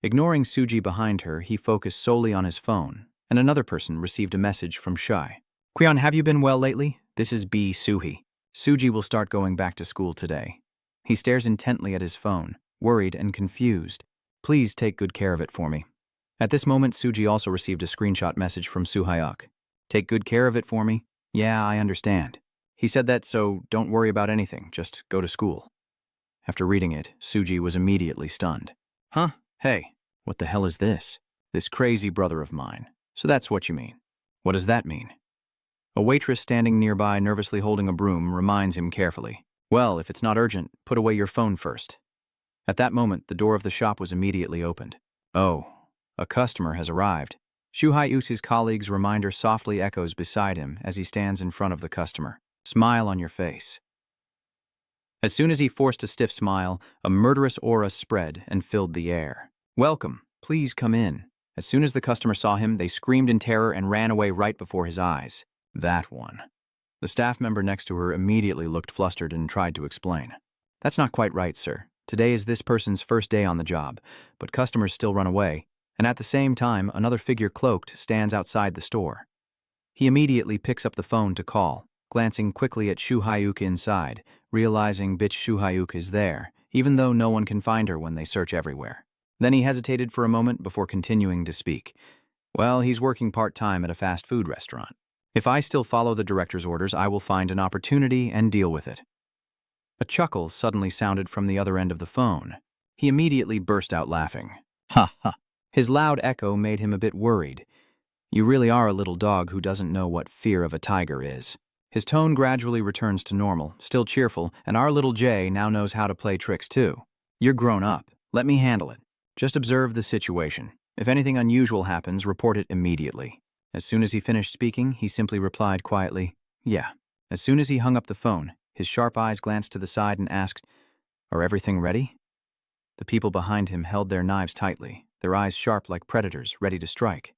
Ignoring Suji behind her, he focused solely on his phone, and another person received a message from Shai. Kweon, have you been well lately? This is B. Suhi. Suji will start going back to school today. He stares intently at his phone, worried and confused. Please take good care of it for me. At this moment, Suji also received a screenshot message from Suhyuk. Take good care of it for me? Yeah, I understand. He said that, so don't worry about anything, just go to school. After reading it, Suji was immediately stunned. Huh? Hey, what the hell is this? This crazy brother of mine. So that's what you mean. What does that mean? A waitress standing nearby, nervously holding a broom, reminds him carefully. Well, if it's not urgent, put away your phone first. At that moment, the door of the shop was immediately opened. Oh, a customer has arrived. Shuhai-u's colleague's reminder softly echoes beside him as he stands in front of the customer. Smile on your face. As soon as he forced a stiff smile, a murderous aura spread and filled the air. Welcome, please come in. As soon as the customer saw him, they screamed in terror and ran away right before his eyes. That one. The staff member next to her immediately looked flustered and tried to explain. That's not quite right, sir. Today is this person's first day on the job, but customers still run away, and at the same time, another figure cloaked stands outside the store. He immediately picks up the phone to call, glancing quickly at Shuhyuk inside, realizing bitch Shuhyuk is there, even though no one can find her when they search everywhere. Then he hesitated for a moment before continuing to speak. Well, he's working part-time at a fast food restaurant. If I still follow the director's orders, I will find an opportunity and deal with it. A chuckle suddenly sounded from the other end of the phone. He immediately burst out laughing. Ha ha. His loud echo made him a bit worried. You really are a little dog who doesn't know what fear of a tiger is. His tone gradually returns to normal, still cheerful, and our little Jay now knows how to play tricks too. You're grown up. Let me handle it. Just observe the situation. If anything unusual happens, report it immediately. As soon as he finished speaking, he simply replied quietly, yeah. As soon as he hung up the phone, his sharp eyes glanced to the side and asked, Are everything ready? The people behind him held their knives tightly, their eyes sharp like predators, ready to strike.